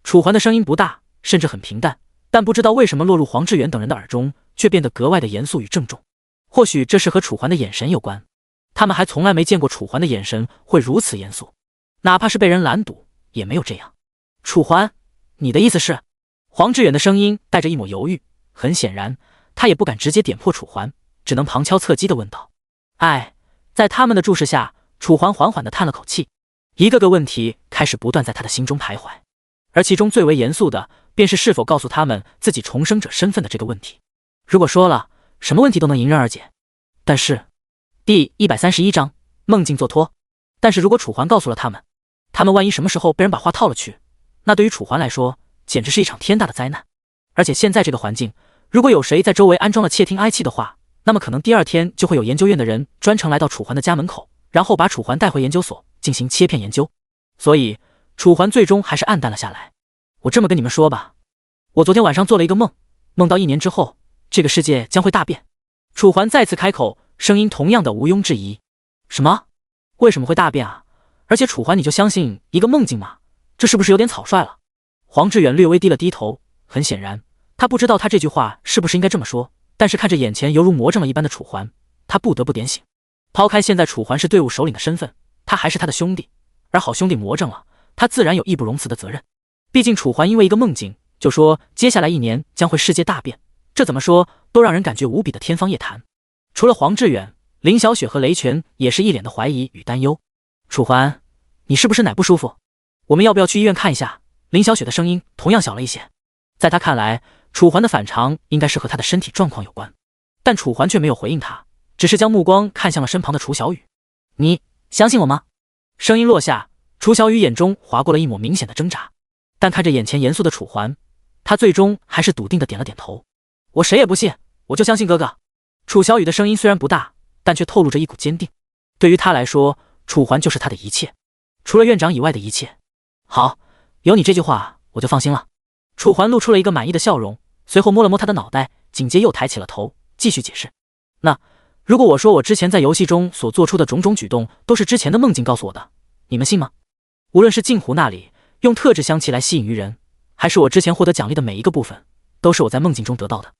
楚环的声音不大，甚至很平淡，但不知道为什么落入黄志远等人的耳中，却变得格外的严肃与郑重。或许这是和楚环的眼神有关，他们还从来没见过楚环的眼神会如此严肃，哪怕是被人拦堵，也没有这样。楚环，你的意思是？黄志远的声音带着一抹犹豫，很显然，他也不敢直接点破楚环，只能旁敲侧击地问道。在他们的注视下，楚环缓缓地叹了口气，一个个问题开始不断在他的心中徘徊，而其中最为严肃的，便是否告诉他们自己重生者身份的这个问题。如果说了，什么问题都能迎刃而解。但是，第131章梦境做托。但是如果楚环告诉了他们万一什么时候被人把话套了去，那对于楚环来说，简直是一场天大的灾难。而且现在这个环境，如果有谁在周围安装了窃听哀器的话，那么可能第2天就会有研究院的人专程来到楚环的家门口，然后把楚环带回研究所进行切片研究。所以楚环最终还是黯淡了下来。我这么跟你们说吧，我昨天晚上做了一个梦，梦到1年之后，这个世界将会大变。楚环再次开口，声音同样的毋庸置疑。什么？为什么会大变啊？而且楚环你就相信一个梦境吗？这是不是有点草率了？黄志远略微低了低头，很显然，他不知道他这句话是不是应该这么说，但是看着眼前犹如魔怔了一般的楚环，他不得不点醒。抛开现在楚环是队伍首领的身份，他还是他的兄弟，而好兄弟魔怔了，他自然有义不容辞的责任。毕竟楚环因为一个梦境，就说接下来1年将会世界大变，这怎么说都让人感觉无比的天方夜谭。除了黄志远，林小雪和雷泉也是一脸的怀疑与担忧。楚环，你是不是哪不舒服？我们要不要去医院看一下？林小雪的声音同样小了一些。在他看来，楚环的反常应该是和他的身体状况有关，但楚环却没有回应他，只是将目光看向了身旁的楚小雨。你相信我吗？声音落下，楚小雨眼中划过了一抹明显的挣扎，但看着眼前严肃的楚环，他最终还是笃定的点了点头。我谁也不信，我就相信哥哥。楚小雨的声音虽然不大，但却透露着一股坚定。对于他来说，楚环就是他的一切，除了院长以外的一切。好，有你这句话，我就放心了。楚环露出了一个满意的笑容，随后摸了摸他的脑袋，紧接又抬起了头，继续解释。那如果我说我之前在游戏中所做出的种种举动都是之前的梦境告诉我的，你们信吗？无论是镜湖那里用特制香气来吸引鱼人，还是我之前获得奖励的每一个部分，都是我在梦境中得到的。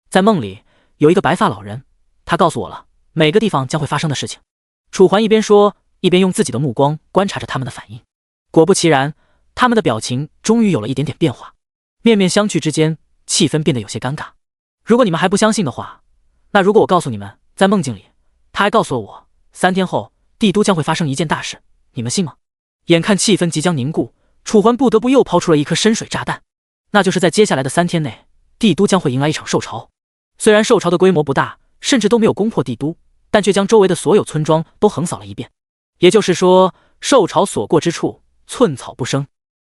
在梦里有一个白发老人，他告诉我了每个地方将会发生的事情。楚环一边说，一边用自己的目光观察着他们的反应。果不其然，他们的表情终于有了一点点变化，面面相觑之间，气氛变得有些尴尬。如果你们还不相信的话，那如果我告诉你们，在梦境里，他还告诉了我，3天后帝都将会发生一件大事，你们信吗？眼看气氛即将凝固，楚环不得不又抛出了一颗深水炸弹，那就是在接下来的3天内，帝都将会迎来一场兽潮。虽然兽潮的规模不大，甚至都没有攻破帝都，但却将周围的所有村庄都横扫了一遍。也就是说，兽潮所过之处，寸草不生。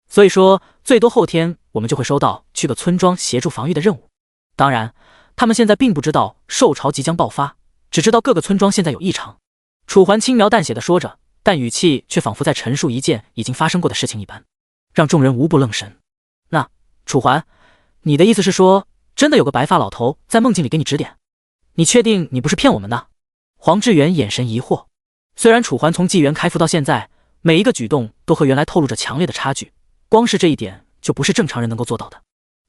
所以说，最多后天我们就会收到去个村庄协助防御的任务。当然，他们现在并不知道兽潮即将爆发，只知道各个村庄现在有异常。楚环轻描淡写的说着，但语气却仿佛在陈述一件已经发生过的事情一般，让众人无不愣神。那楚环，你的意思是说，真的有个白发老头在梦境里给你指点？你确定你不是骗我们的？黄志远眼神疑惑。虽然楚环从纪元开服到现在，每一个举动都和原来透露着强烈的差距，光是这一点就不是正常人能够做到的，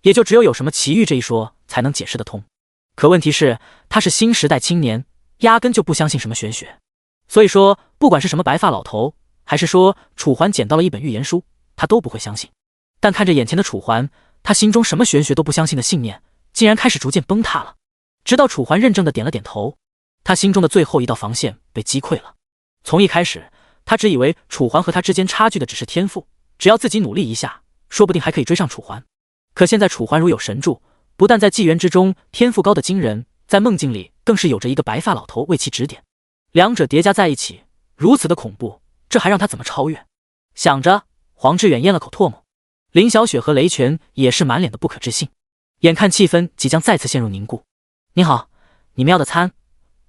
也就只有什么奇遇这一说才能解释得通。可问题是，他是新时代青年，压根就不相信什么玄学。所以说，不管是什么白发老头，还是说楚环捡到了一本预言书，他都不会相信。但看着眼前的楚环，他心中什么玄学都不相信的信念，竟然开始逐渐崩塌了。直到楚环认真的点了点头，他心中的最后一道防线被击溃了。从一开始，他只以为楚环和他之间差距的只是天赋，只要自己努力一下，说不定还可以追上楚环。可现在楚环如有神助，不但在纪元之中天赋高的惊人，在梦境里更是有着一个白发老头为其指点，两者叠加在一起，如此的恐怖，这还让他怎么超越？想着，黄志远咽了口唾沫，林小雪和雷泉也是满脸的不可置信。眼看气氛即将再次陷入凝固。您好，你们要的餐，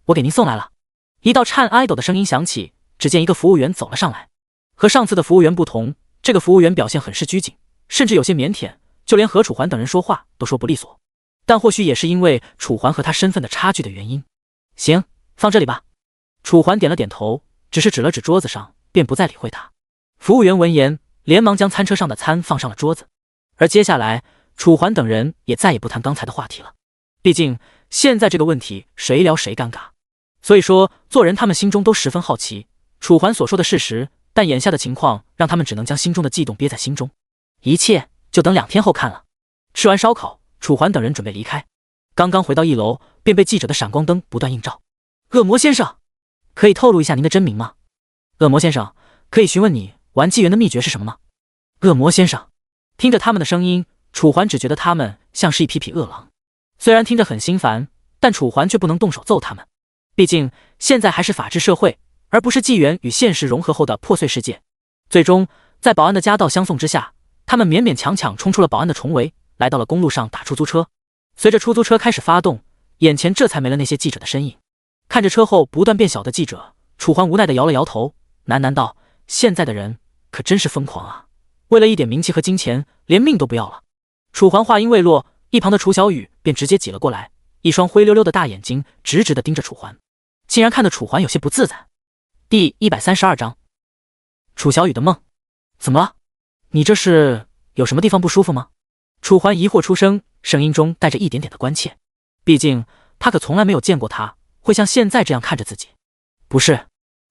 我给您送来了。一道颤哀抖的声音响起，只见一个服务员走了上来。和上次的服务员不同，这个服务员表现很是拘谨，甚至有些腼腆，就连和楚环等人说话都说不利索。但或许也是因为楚环和他身份的差距的原因。行，放这里吧。楚环点了点头，只是指了指桌子上，便不再理会他。服务员闻言，连忙将餐车上的餐放上了桌子。而接下来，楚环等人也再也不谈刚才的话题了。毕竟现在这个问题谁聊谁尴尬。所以说做人他们心中都十分好奇楚环所说的事实，但眼下的情况让他们只能将心中的悸动憋在心中。一切就等2天后看了。吃完烧烤，楚环等人准备离开，刚刚回到1楼，便被记者的闪光灯不断映照。恶魔先生，可以透露一下您的真名吗？恶魔先生，可以询问你玩纪元的秘诀是什么吗？恶魔先生，听着他们的声音，楚环只觉得他们像是一匹匹恶狼。虽然听着很心烦，但楚环却不能动手揍他们。毕竟现在还是法治社会，而不是纪元与现实融合后的破碎世界。最终在保安的夹道相送之下，他们勉勉强强冲出了保安的重围，来到了公路上打出租车。随着出租车开始发动，眼前这才没了那些记者的身影。看着车后不断变小的记者，楚环无奈地摇了摇头，喃喃道：现在的人可真是疯狂啊，为了一点名气和金钱，连命都不要了。楚环话音未落，一旁的楚小雨便直接挤了过来，一双灰溜溜的大眼睛直直地盯着楚环，竟然看得楚环有些不自在。第132章，楚小雨的梦。怎么了？你这是有什么地方不舒服吗？楚环疑惑出声，声音中带着一点点的关切。毕竟他可从来没有见过他会像现在这样看着自己。不是。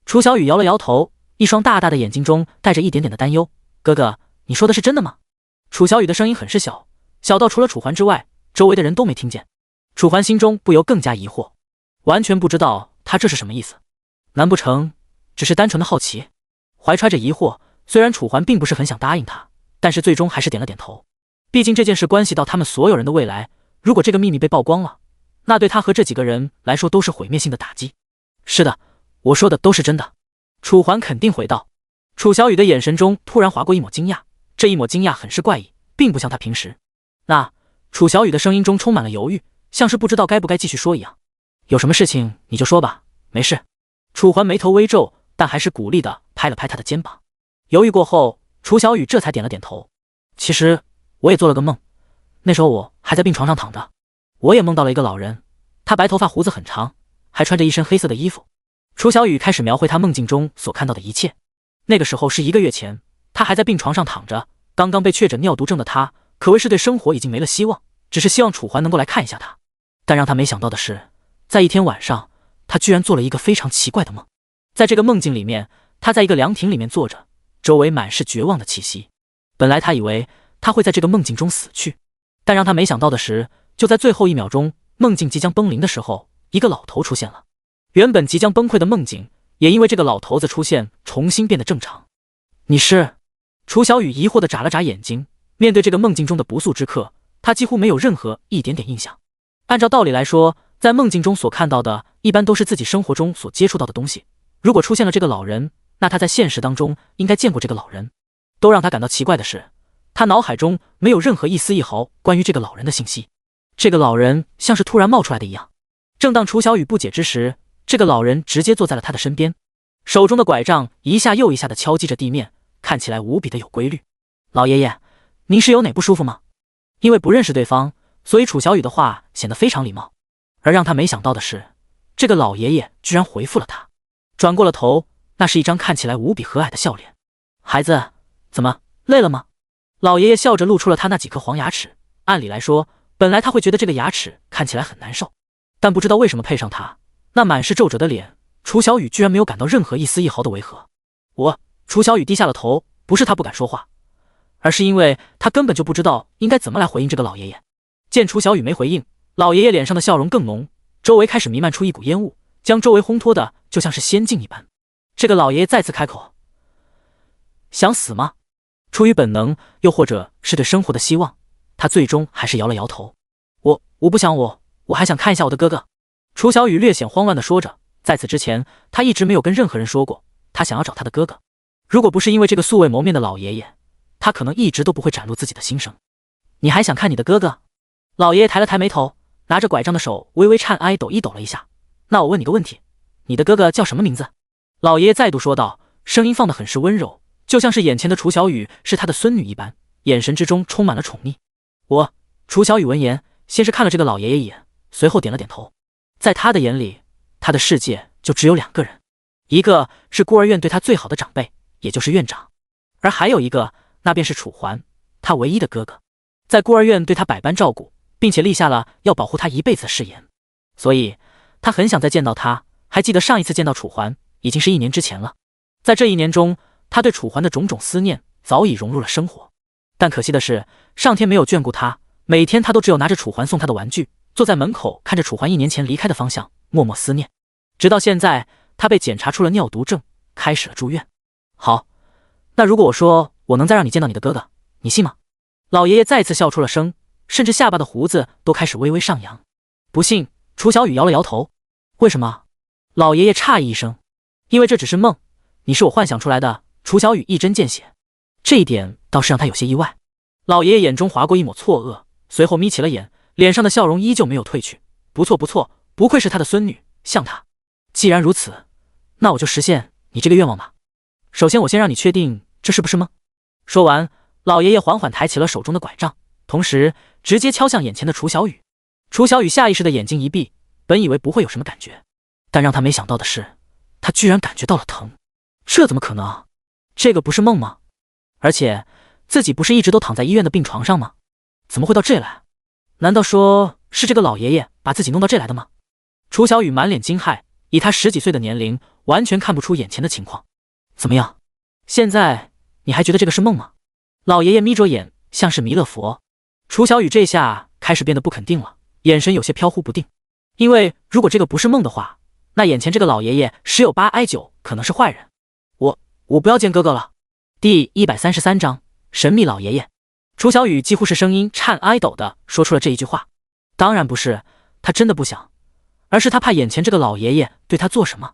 楚小雨摇了摇头，一双大大的眼睛中带着一点点的担忧。哥哥，你说的是真的吗？楚小雨的声音很是小，小到除了楚环之外，周围的人都没听见。楚环心中不由更加疑惑，完全不知道他这是什么意思。难不成只是单纯的好奇？怀揣着疑惑，虽然楚环并不是很想答应他，但是最终还是点了点头。毕竟这件事关系到他们所有人的未来，如果这个秘密被曝光了，那对他和这几个人来说都是毁灭性的打击。是的，我说的都是真的。楚环肯定回道。楚小雨的眼神中突然划过一抹惊讶，这一抹惊讶很是怪异，并不像他平时。那楚小雨的声音中充满了犹豫，像是不知道该不该继续说一样。有什么事情你就说吧，没事。楚环眉头微皱，但还是鼓励地拍了拍他的肩膀。犹豫过后，楚小雨这才点了点头。其实我也做了个梦，那时候我还在病床上躺着，我也梦到了一个老人，他白头发胡子很长，还穿着一身黑色的衣服。楚小雨开始描绘他梦境中所看到的一切。那个时候是1个月前，他还在病床上躺着，刚刚被确诊尿毒症的他可谓是对生活已经没了希望，只是希望楚环能够来看一下他。但让他没想到的是，在一天晚上，他居然做了一个非常奇怪的梦。在这个梦境里面，他在一个凉亭里面坐着，周围满是绝望的气息。本来他以为他会在这个梦境中死去，但让他没想到的是，就在最后1秒钟，梦境即将崩临的时候，一个老头出现了。原本即将崩溃的梦境，也因为这个老头子出现，重新变得正常。你是？楚小雨疑惑地眨了眨眼睛，面对这个梦境中的不速之客，他几乎没有任何一点点印象。按照道理来说，在梦境中所看到的，一般都是自己生活中所接触到的东西。如果出现了这个老人，那他在现实当中应该见过这个老人。都让他感到奇怪的是，他脑海中没有任何一丝一毫关于这个老人的信息。这个老人像是突然冒出来的一样。正当楚小雨不解之时，这个老人直接坐在了他的身边，手中的拐杖一下又一下地敲击着地面，看起来无比的有规律。老爷爷，您是有哪不舒服吗？因为不认识对方，所以楚小雨的话显得非常礼貌。而让他没想到的是，这个老爷爷居然回复了他。转过了头，那是一张看起来无比和蔼的笑脸。孩子，怎么累了吗？老爷爷笑着露出了他那几颗黄牙齿。按理来说，本来他会觉得这个牙齿看起来很难受，但不知道为什么配上他那满是皱褶的脸，楚小雨居然没有感到任何一丝一毫的违和。楚小雨低下了头，不是他不敢说话，而是因为他根本就不知道应该怎么来回应这个老爷爷。见楚小雨没回应，老爷爷脸上的笑容更浓，周围开始弥漫出一股烟雾，将周围烘托的就像是仙境一般。这个老爷爷再次开口：想死吗？出于本能，又或者是对生活的希望，他最终还是摇了摇头。我不想，我还想看一下我的哥哥。楚小雨略显慌乱地说着，在此之前，他一直没有跟任何人说过他想要找他的哥哥。如果不是因为这个素未谋面的老爷爷，他可能一直都不会展露自己的心声。你还想看你的哥哥？老爷爷抬了抬眉头，拿着拐杖的手微微颤抖一抖了一下。那我问你个问题，你的哥哥叫什么名字？老爷爷再度说道，声音放得很是温柔，就像是眼前的楚小雨是他的孙女一般，眼神之中充满了宠溺。楚小雨闻言，先是看了这个老爷爷一眼，随后点了点头。在他的眼里，他的世界就只有2个人，一个是孤儿院对他最好的长辈，也就是院长，而还有一个，那便是楚环，他唯一的哥哥。在孤儿院对他百般照顾，并且立下了要保护他一辈子的誓言，所以他很想再见到他。还记得上一次见到楚环已经是1年之前了，在这1年中，他对楚环的种种思念早已融入了生活。但可惜的是，上天没有眷顾他，每天他都只有拿着楚环送他的玩具，坐在门口看着楚环1年前离开的方向，默默思念。直到现在，他被检查出了尿毒症，开始了住院。好，那如果我说我能再让你见到你的哥哥，你信吗？老爷爷再次笑出了声，甚至下巴的胡子都开始微微上扬。不信，楚小雨摇了摇头。为什么？老爷爷诧异一声。因为这只是梦，你是我幻想出来的。楚小雨一针见血，这一点倒是让他有些意外。老爷爷眼中划过一抹错愕，随后眯起了眼，脸上的笑容依旧没有褪去。不错不错，不愧是他的孙女，像他。既然如此，那我就实现你这个愿望吧。首先我先让你确定这是不是梦。说完，老爷爷缓缓抬起了手中的拐杖，同时直接敲向眼前的楚小雨。楚小雨下意识的眼睛一闭，本以为不会有什么感觉，但让他没想到的是，他居然感觉到了疼。这怎么可能？这个不是梦吗？而且自己不是一直都躺在医院的病床上吗？怎么会到这来？难道说是这个老爷爷把自己弄到这来的吗？楚小雨满脸惊骇，以他10几岁的年龄，完全看不出眼前的情况。怎么样？现在你还觉得这个是梦吗？老爷爷眯着眼，像是弥勒佛。楚小雨这下开始变得不肯定了，眼神有些飘忽不定。因为如果这个不是梦的话，那眼前这个老爷爷十有八九可能是坏人。我不要见哥哥了。第133章神秘老爷爷。楚小雨几乎是声音颤抖的说出了这一句话。当然不是，他真的不想，而是他怕眼前这个老爷爷对他做什么。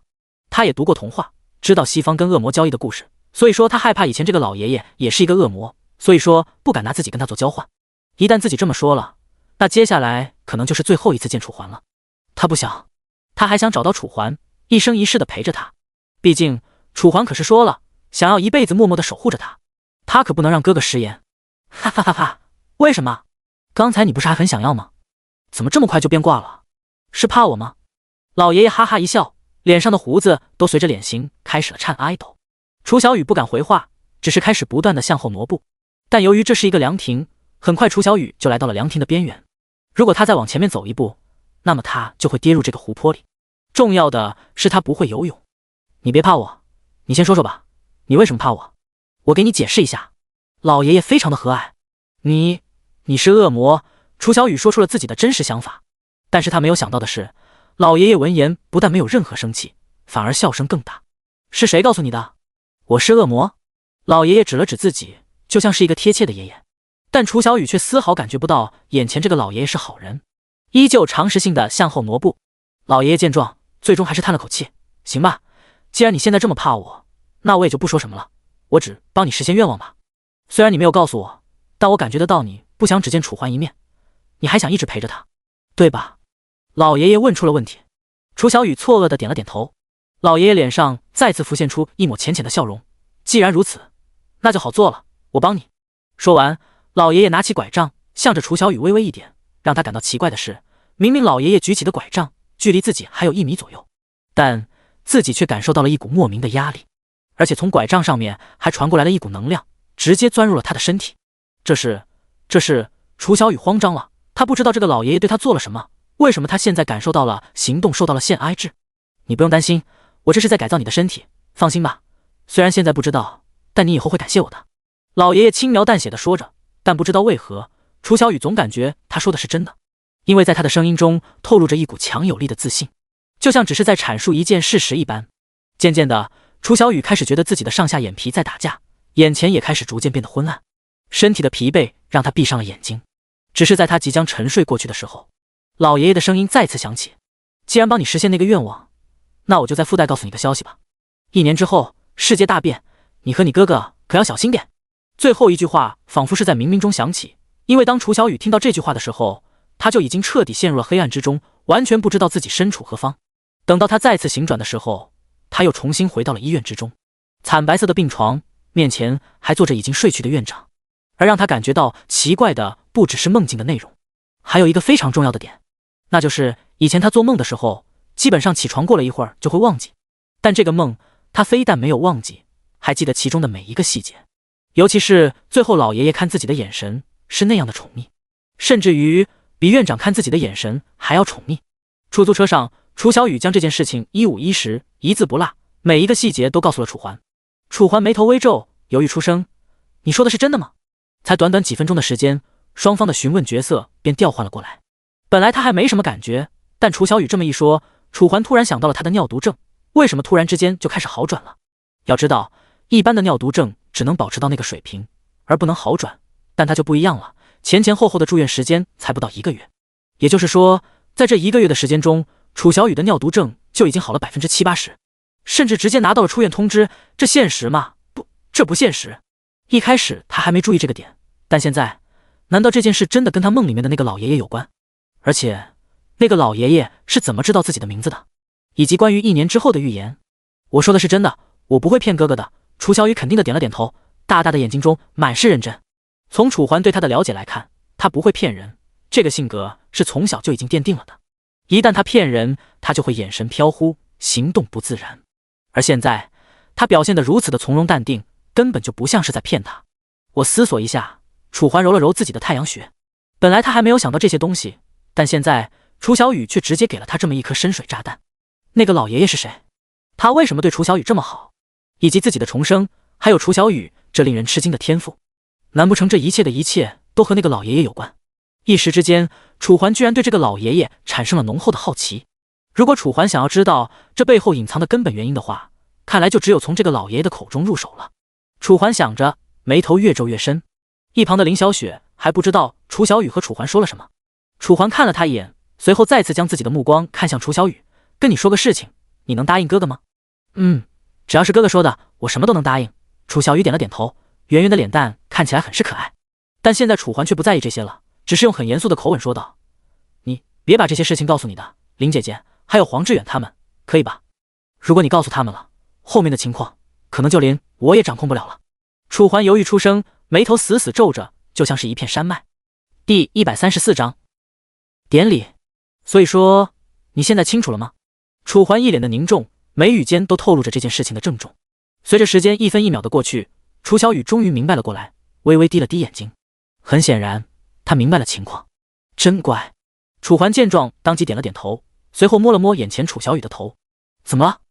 他也读过童话，知道西方跟恶魔交易的故事，所以说他害怕以前这个老爷爷也是一个恶魔，所以说不敢拿自己跟他做交换。一旦自己这么说了，那接下来可能就是最后一次见楚环了。他不想，他还想找到楚环，一生一世的陪着他。毕竟楚环可是说了，想要一辈子默默的守护着他，他可不能让哥哥食言。哈哈哈哈！为什么？刚才你不是还很想要吗？怎么这么快就变卦了？是怕我吗？老爷爷哈哈一笑，脸上的胡子都随着脸型开始了颤抖。楚小雨不敢回话，只是开始不断的向后挪步。但由于这是一个凉亭，很快楚小雨就来到了凉亭的边缘。如果他再往前面走一步，那么他就会跌入这个湖泊里。重要的是他不会游泳。你别怕我，你先说说吧，你为什么怕我？我给你解释一下。老爷爷非常的和蔼。你是恶魔。楚小雨说出了自己的真实想法。但是他没有想到的是，老爷爷闻言不但没有任何生气，反而笑声更大。是谁告诉你的？我是恶魔？老爷爷指了指自己，就像是一个贴切的爷爷。但楚小雨却丝毫感觉不到眼前这个老爷爷是好人，依旧常识性的向后挪步。老爷爷见状，最终还是叹了口气。行吧，既然你现在这么怕我，那我也就不说什么了，我只帮你实现愿望吧。虽然你没有告诉我，但我感觉得到你不想只见楚环一面，你还想一直陪着他，对吧？老爷爷问出了问题。楚小雨错愕的点了点头。老爷爷脸上再次浮现出一抹浅浅的笑容。既然如此，那就好做了，我帮你。说完，老爷爷拿起拐杖，向着楚小雨微微一点。让他感到奇怪的是，明明老爷爷举起的拐杖距离自己还有1米左右，但自己却感受到了一股莫名的压力，而且从拐杖上面还传过来了一股能量，直接钻入了他的身体。这是楚小雨慌张了，他不知道这个老爷爷对他做了什么，为什么他现在感受到了行动受到了限挨制。你不用担心，我这是在改造你的身体，放心吧。虽然现在不知道，但你以后会感谢我的。老爷爷轻描淡写的说着，但不知道为何，楚小雨总感觉他说的是真的，因为在他的声音中透露着一股强有力的自信，就像只是在阐述一件事实一般。渐渐的，楚小雨开始觉得自己的上下眼皮在打架，眼前也开始逐渐变得昏暗，身体的疲惫让他闭上了眼睛。只是在他即将沉睡过去的时候，老爷爷的声音再次响起。既然帮你实现那个愿望，那我就再附带告诉你个消息吧。1年之后，世界大变，你和你哥哥可要小心点。最后一句话仿佛是在冥冥中响起，因为当楚小雨听到这句话的时候，他就已经彻底陷入了黑暗之中，完全不知道自己身处何方。等到他再次醒转的时候，他又重新回到了医院之中。惨白色的病床面前还坐着已经睡去的院长，而让他感觉到奇怪的不只是梦境的内容，还有一个非常重要的点，那就是以前他做梦的时候，基本上起床过了一会儿就会忘记，但这个梦他非但没有忘记，还记得其中的每一个细节，尤其是最后老爷爷看自己的眼神是那样的宠溺，甚至于比院长看自己的眼神还要宠溺。出租车上，楚小雨将这件事情一五一十，一字不落，每一个细节都告诉了楚环。楚环眉头微皱，犹豫出声：“你说的是真的吗？”才短短几分钟的时间，双方的询问角色便调换了过来。本来他还没什么感觉，但楚小雨这么一说，楚环突然想到了他的尿毒症，为什么突然之间就开始好转了？要知道，一般的尿毒症只能保持到那个水平，而不能好转，但他就不一样了，前前后后的住院时间才不到1个月，也就是说，在这1个月的时间中，楚小雨的尿毒症就已经好了70%-80%，甚至直接拿到了出院通知。这现实吗？不，这不现实。一开始他还没注意这个点，但现在，难道这件事真的跟他梦里面的那个老爷爷有关？而且，那个老爷爷是怎么知道自己的名字的？以及关于1年之后的预言？我说的是真的，我不会骗哥哥的。楚小雨肯定的点了点头，大大的眼睛中满是认真。从楚环对他的了解来看，他不会骗人，这个性格是从小就已经奠定了的。一旦他骗人，他就会眼神飘忽，行动不自然。而现在，他表现得如此的从容淡定，根本就不像是在骗他。我思索一下，楚环揉了揉自己的太阳穴。本来他还没有想到这些东西，但现在楚小雨却直接给了他这么一颗深水炸弹。那个老爷爷是谁？他为什么对楚小雨这么好？以及自己的重生，还有楚小雨这令人吃惊的天赋，难不成这一切的一切都和那个老爷爷有关？一时之间，楚环居然对这个老爷爷产生了浓厚的好奇。如果楚环想要知道这背后隐藏的根本原因的话，看来就只有从这个老爷爷的口中入手了。楚环想着，眉头越皱越深。一旁的林小雪还不知道楚小雨和楚环说了什么。楚环看了他一眼，随后再次将自己的目光看向楚小雨：“跟你说个事情，你能答应哥哥吗？”“只要是哥哥说的，我什么都能答应。”楚小雨点了点头，圆圆的脸蛋看起来很是可爱。但现在楚环却不在意这些了，只是用很严肃的口吻说道：“你别把这些事情告诉你的林姐姐，还有黄志远他们，可以吧？如果你告诉他们了，后面的情况可能就连我也掌控不了了。”楚环犹豫出声，眉头死死皱着，就像是一片山脉。第134章典礼。所以说，你现在清楚了吗？楚环一脸的凝重，眉宇间都透露着这件事情的郑重。随着时间一分一秒的过去，楚小雨终于明白了过来，微微低了低眼睛。很显然，他明白了情况。真乖。楚环见状，当即点了点头，随后摸了摸眼前楚小雨的头。怎么了？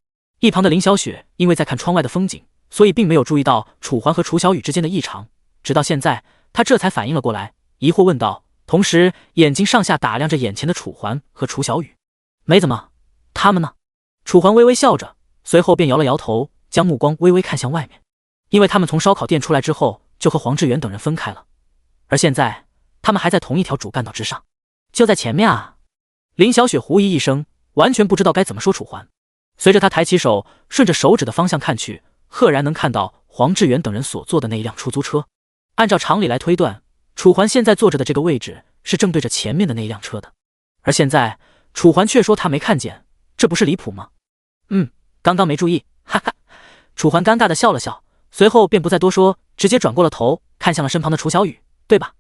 一旁的林小雪因为在看窗外的风景，所以并没有注意到楚环和楚小雨之间的异常。直到现在，她这才反应了过来，疑惑问道，同时眼睛上下打量着眼前的楚环和楚小雨。没怎么，他们呢？楚环微微笑着，随后便摇了摇头，将目光微微看向外面。因为他们从烧烤店出来之后，就和黄志远等人分开了，而现在他们还在同一条主干道之上，就在前面啊。林小雪狐疑一声，完全不知道该怎么说楚环。随着他抬起手，顺着手指的方向看去，赫然能看到黄志远等人所坐的那一辆出租车。按照常理来推断，楚环现在坐着的这个位置是正对着前面的那一辆车的，而现在楚环却说他没看见，这不是离谱吗？刚刚没注意，哈哈。楚环尴尬的笑了笑，随后便不再多说，直接转过了头，看向了身旁的楚小雨，对吧？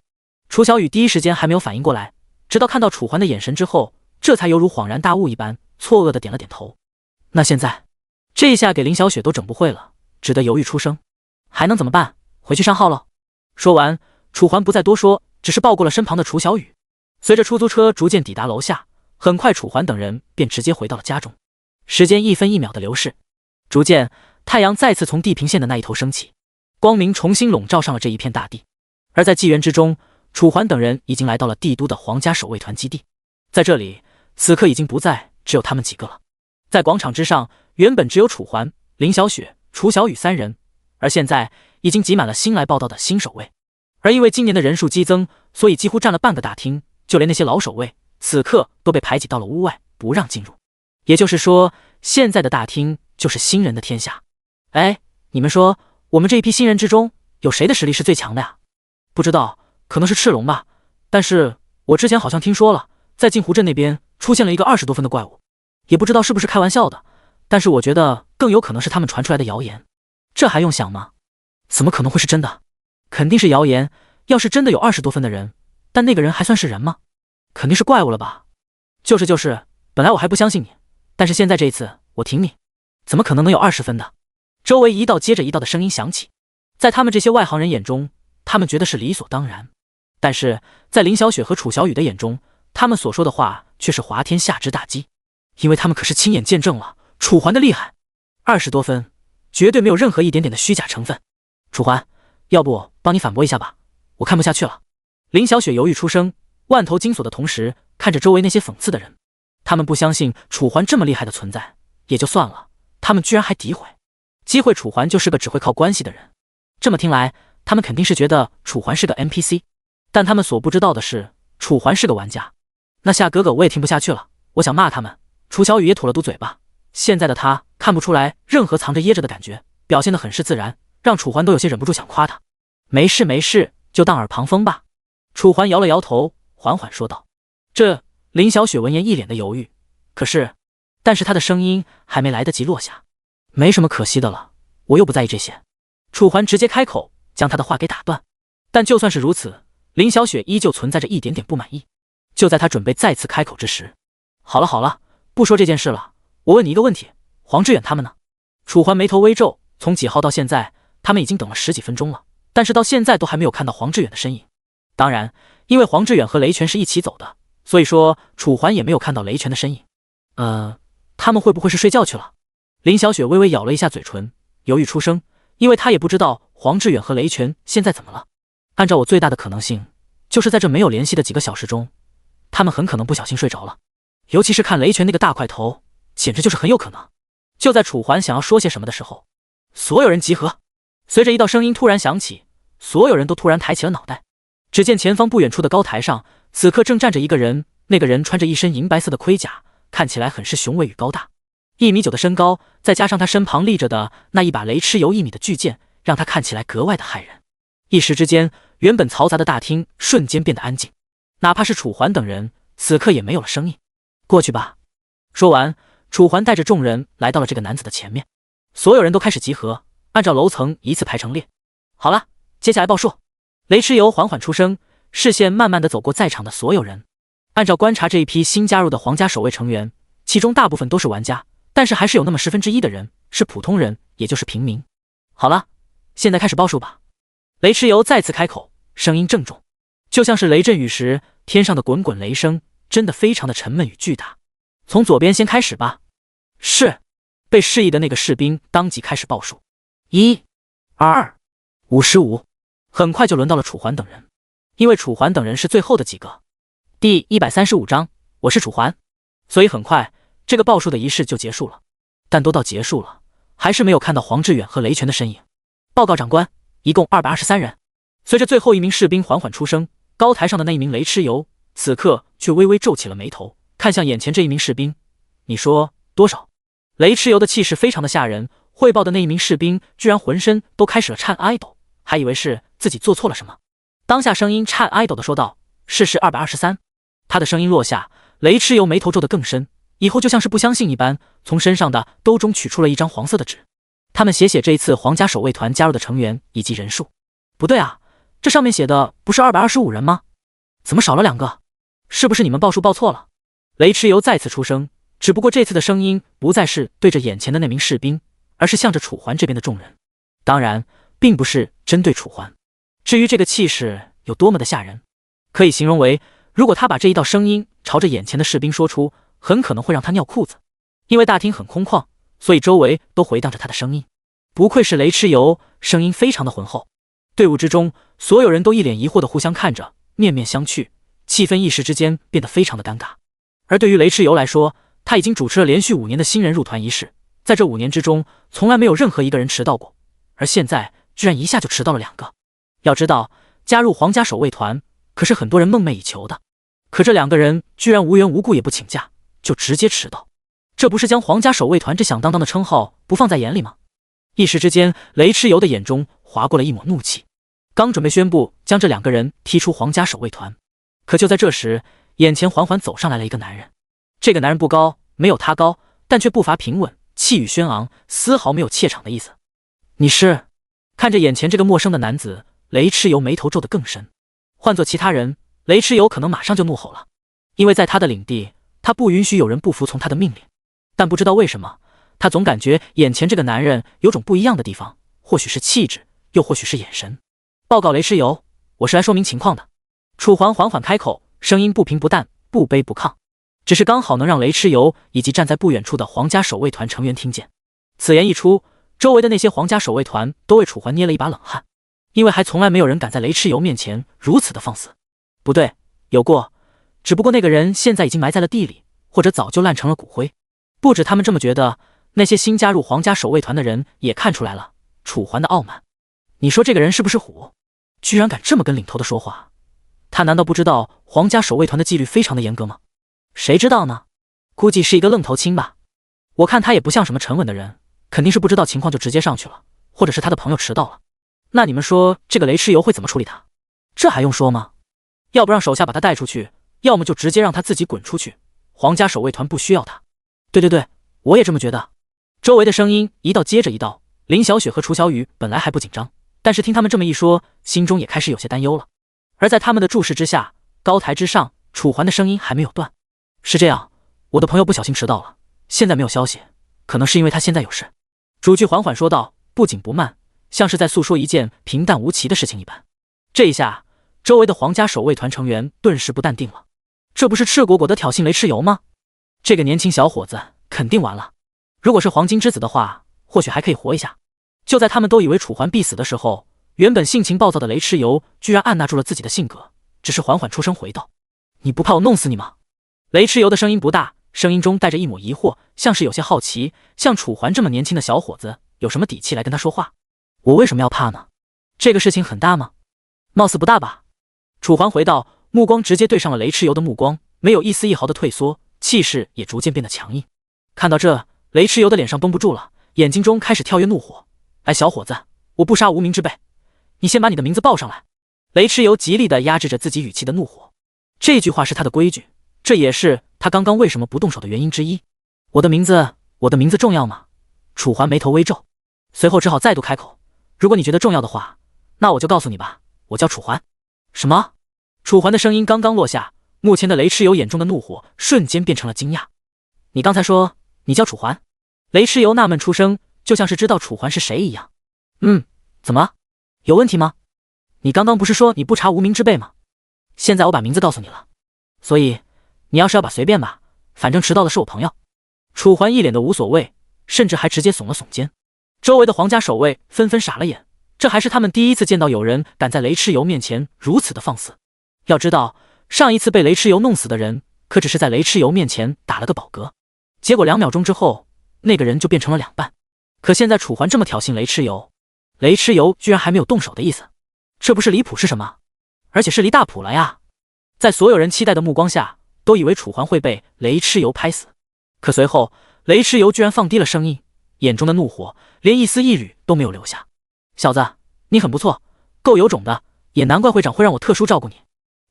楚小雨第一时间还没有反应过来，直到看到楚环的眼神之后，这才犹如恍然大悟一般，错愕的点了点头。那现在，这一下给林小雪都整不会了，只得犹豫出声，还能怎么办？回去上号喽。说完，楚环不再多说，只是抱过了身旁的楚小雨。随着出租车逐渐抵达楼下，很快楚环等人便直接回到了家中。时间一分一秒的流逝，逐渐太阳再次从地平线的那一头升起，光明重新笼罩上了这一片大地。而在纪元之中，楚环等人已经来到了帝都的皇家守卫团基地。在这里，此刻已经不再只有他们几个了。在广场之上，原本只有楚环、林小雪、楚小雨3人，而现在已经挤满了新来报道的新守卫。而因为今年的人数激增，所以几乎占了半个大厅，就连那些老守卫此刻都被排挤到了屋外，不让进入。也就是说，现在的大厅就是新人的天下。哎，你们说，我们这一批新人之中，有谁的实力是最强的呀？不知道，可能是赤龙吧，但是我之前好像听说了，在镜湖镇那边出现了一个20多分的怪物，也不知道是不是开玩笑的，但是我觉得更有可能是他们传出来的谣言。这还用想吗？怎么可能会是真的？肯定是谣言。要是真的有20多分的人，但那个人还算是人吗？肯定是怪物了吧？就是，本来我还不相信你，但是现在这一次我挺你。怎么可能能有20分的？周围一道接着一道的声音响起，在他们这些外行人眼中，他们觉得是理所当然，但是在林小雪和楚小雨的眼中，他们所说的话却是滑天下之大稽，因为他们可是亲眼见证了楚环的厉害。20多分，绝对没有任何一点点的虚假成分。楚环，要不帮你反驳一下吧，我看不下去了。林小雪犹豫出声，万头金锁的同时看着周围那些讽刺的人，他们不相信楚环这么厉害的存在也就算了，他们居然还诋毁楚环就是个只会靠关系的人。这么听来，他们肯定是觉得楚环是个 NPC， 但他们所不知道的是，楚环是个玩家。那夏哥哥我也听不下去了，我想骂他们。楚小雨也吐了嘟嘴巴，现在的他看不出来任何藏着掖着的感觉，表现得很是自然，让楚环都有些忍不住想夸他。没事，就当耳旁风吧。楚环摇了摇头，缓缓说道。林小雪闻言一脸的犹豫，但是她的声音还没来得及落下。没什么可惜的了，我又不在意这些。楚环直接开口将他的话给打断。但就算是如此，林小雪依旧存在着一点点不满意。就在他准备再次开口之时，好了，不说这件事了，我问你一个问题，黄志远他们呢？楚环眉头微皱，从几号到现在，他们已经等了10几分钟了，但是到现在都还没有看到黄志远的身影。当然，因为黄志远和雷泉是一起走的，所以说楚环也没有看到雷泉的身影。他们会不会是睡觉去了？林小雪微微咬了一下嘴唇，犹豫出声，因为她也不知道黄志远和雷泉现在怎么了。按照我最大的可能性，就是在这没有联系的几个小时中，他们很可能不小心睡着了。尤其是看雷泉那个大块头，简直就是很有可能。就在楚环想要说些什么的时候，所有人集合。随着一道声音突然响起，所有人都突然抬起了脑袋。只见前方不远处的高台上，此刻正站着一个人，那个人穿着一身银白色的盔甲，看起来很是雄伟与高大。1.9米的身高，再加上他身旁立着的那一把雷蚩尤1米的巨剑，让他看起来格外的骇人。一时之间，原本嘈杂的大厅瞬间变得安静，哪怕是楚环等人，此刻也没有了声音。过去吧。说完，楚环带着众人来到了这个男子的前面，所有人都开始集合，按照楼层依次排成列。好了，接下来报数。雷蚩尤缓缓出声，视线慢慢地走过在场的所有人。按照观察这一批新加入的皇家守卫成员，其中大部分都是玩家，但是还是有那么1/10的人是普通人，也就是平民。好了，现在开始报数吧。雷蚩尤再次开口，声音郑重，就像是雷阵雨时天上的滚滚雷声，真的非常的沉闷与巨大。从左边先开始吧。是。被示意的那个士兵当即开始报数，1、2、55。很快就轮到了楚环等人，因为楚环等人是最后的几个。第135章，我是楚环。所以很快这个报数的仪式就结束了。但都到结束了，还是没有看到黄志远和雷泉的身影。报告长官，一共223人。随着最后一名士兵缓缓出声，高台上的那一名雷蚩尤此刻却微微皱起了眉头，看向眼前这一名士兵。你说多少？雷蚩尤的气势非常的吓人，汇报的那一名士兵居然浑身都开始了颤哀抖，还以为是自己做错了什么。当下声音颤哀抖的说道，是223。他的声音落下，雷蚩尤眉头皱得更深，以后就像是不相信一般，从身上的兜中取出了一张黄色的纸。他们写这一次皇家守卫团加入的成员以及人数。不对啊，这上面写的不是225人吗？怎么少了2个？是不是你们报数报错了？雷蚩尤再次出声，只不过这次的声音不再是对着眼前的那名士兵，而是向着楚环这边的众人。当然并不是针对楚环。至于这个气势有多么的吓人，可以形容为，如果他把这一道声音朝着眼前的士兵说出，很可能会让他尿裤子。因为大厅很空旷，所以周围都回荡着他的声音。不愧是雷蚩尤，声音非常的浑厚。队伍之中，所有人都一脸疑惑的互相看着，面面相觑，气氛一时之间变得非常的尴尬。而对于雷蚩尤来说，他已经主持了连续5年的新人入团仪式，在这5年之中，从来没有任何一个人迟到过，而现在居然一下就迟到了2个。要知道，加入皇家守卫团可是很多人梦寐以求的，可这2个人居然无缘无故也不请假，就直接迟到，这不是将皇家守卫团这响当当的称号不放在眼里吗？一时之间，雷蚩尤的眼中划过了一抹怒气，刚准备宣布将这2个人踢出皇家守卫团，可就在这时，眼前缓缓走上来了一个男人。这个男人不高，没有他高，但却步伐平稳，气宇轩昂，丝毫没有怯场的意思。你是？看着眼前这个陌生的男子，雷蚩尤眉头皱得更深。换做其他人，雷蚩尤可能马上就怒吼了，因为在他的领地，他不允许有人不服从他的命令。但不知道为什么，他总感觉眼前这个男人有种不一样的地方，或许是气质，又或许是眼神。报告雷蚩尤，我是来说明情况的。楚环缓缓开口，声音不平不淡，不卑不亢，只是刚好能让雷蚩尤以及站在不远处的皇家守卫团成员听见。此言一出，周围的那些皇家守卫团都为楚环捏了一把冷汗，因为还从来没有人敢在雷蚩尤面前如此的放肆。不对，有过，只不过那个人现在已经埋在了地里，或者早就烂成了骨灰。不止他们这么觉得，那些新加入皇家守卫团的人也看出来了楚环的傲慢。你说这个人是不是虎？居然敢这么跟领头的说话，他难道不知道皇家守卫团的纪律非常的严格吗？谁知道呢？估计是一个愣头青吧。我看他也不像什么沉稳的人，肯定是不知道情况就直接上去了，或者是他的朋友迟到了。那你们说这个雷蚩尤会怎么处理他？这还用说吗？要不让手下把他带出去，要么就直接让他自己滚出去。皇家守卫团不需要他。对，我也这么觉得。周围的声音一道接着一道，林小雪和楚小雨本来还不紧张，但是听他们这么一说，心中也开始有些担忧了。而在他们的注视之下，高台之上，楚环的声音还没有断。是这样，我的朋友不小心迟到了，现在没有消息，可能是因为他现在有事。主句缓缓说道，不紧不慢，像是在诉说一件平淡无奇的事情一般。这一下，周围的皇家守卫团成员顿时不淡定了。这不是赤果果的挑衅雷蚩尤吗？这个年轻小伙子肯定完了。如果是黄金之子的话，或许还可以活一下。就在他们都以为楚环必死的时候，原本性情暴躁的雷蚩尤居然按捺住了自己的性格，只是缓缓出声回道：你不怕我弄死你吗？雷蚩尤的声音不大，声音中带着一抹疑惑，像是有些好奇，像楚环这么年轻的小伙子，有什么底气来跟他说话？我为什么要怕呢？这个事情很大吗？貌似不大吧。楚环回道，目光直接对上了雷蚩尤的目光，没有一丝一毫的退缩，气势也逐渐变得强硬。看到这，雷蚩尤的脸上绷不住了，眼睛中开始跳跃怒火。哎，小伙子，我不杀无名之辈，你先把你的名字报上来。雷蚩尤极力地压制着自己语气的怒火，这句话是他的规矩，这也是他刚刚为什么不动手的原因之一。我的名字重要吗？楚环眉头微皱，随后只好再度开口，如果你觉得重要的话，那我就告诉你吧，我叫楚环。什么？楚环的声音刚刚落下，目前的雷蚩尤眼中的怒火瞬间变成了惊讶。你刚才说你叫楚环？雷蚩尤纳闷出声，就像是知道楚环是谁一样。怎么了？有问题吗？你刚刚不是说你不查无名之辈吗？现在我把名字告诉你了，所以你要是要把随便吧，反正迟到的是我朋友。楚环一脸的无所谓，甚至还直接耸了耸肩。周围的皇家守卫纷纷傻了眼，这还是他们第一次见到有人敢在雷蚩尤面前如此的放肆。要知道，上一次被雷蚩尤弄死的人，可只是在雷蚩尤面前打了个饱嗝，结果2秒钟之后，那个人就变成了2半。可现在楚环这么挑衅雷蚩尤，雷蚩尤居然还没有动手的意思，这不是离谱是什么？而且是离大谱了呀！在所有人期待的目光下，都以为楚环会被雷蚩尤拍死，可随后雷蚩尤居然放低了声音，眼中的怒火连一丝一缕都没有留下。小子，你很不错，够有种的，也难怪会长会让我特殊照顾你。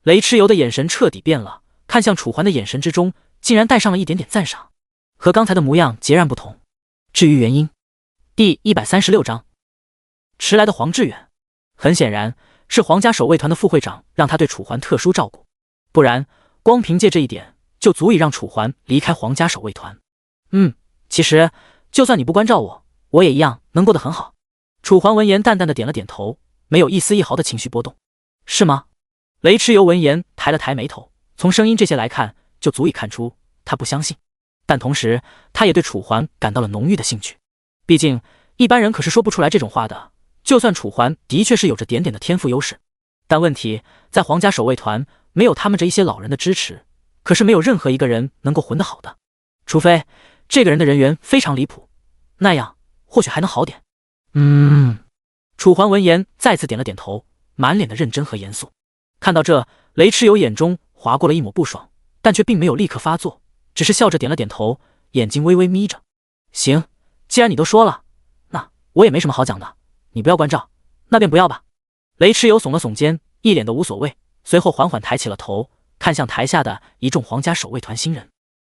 雷蚩尤的眼神彻底变了，看向楚环的眼神之中竟然带上了一点点赞赏，和刚才的模样截然不同。至于原因，第136章迟来的黄志远，很显然是皇家守卫团的副会长让他对楚环特殊照顾，不然光凭借这一点就足以让楚环离开皇家守卫团。其实就算你不关照我，我也一样能过得很好。楚环闻言淡淡的点了点头，没有一丝一毫的情绪波动。是吗？雷蚩尤闻言抬了抬眉头，从声音这些来看，就足以看出他不相信，但同时他也对楚环感到了浓郁的兴趣。毕竟一般人可是说不出来这种话的，就算楚环的确是有着点点的天赋优势，但问题在皇家守卫团没有他们这一些老人的支持，可是没有任何一个人能够混得好的，除非这个人的人缘非常离谱，那样或许还能好点。楚环闻言再次点了点头，满脸的认真和严肃。看到这，雷蚩尤眼中划过了一抹不爽，但却并没有立刻发作，只是笑着点了点头，眼睛微微眯着。行，既然你都说了，那我也没什么好讲的，你不要关照，那便不要吧。雷蚩尤耸了耸肩，一脸的无所谓，随后缓缓抬起了头，看向台下的一众皇家守卫团新人。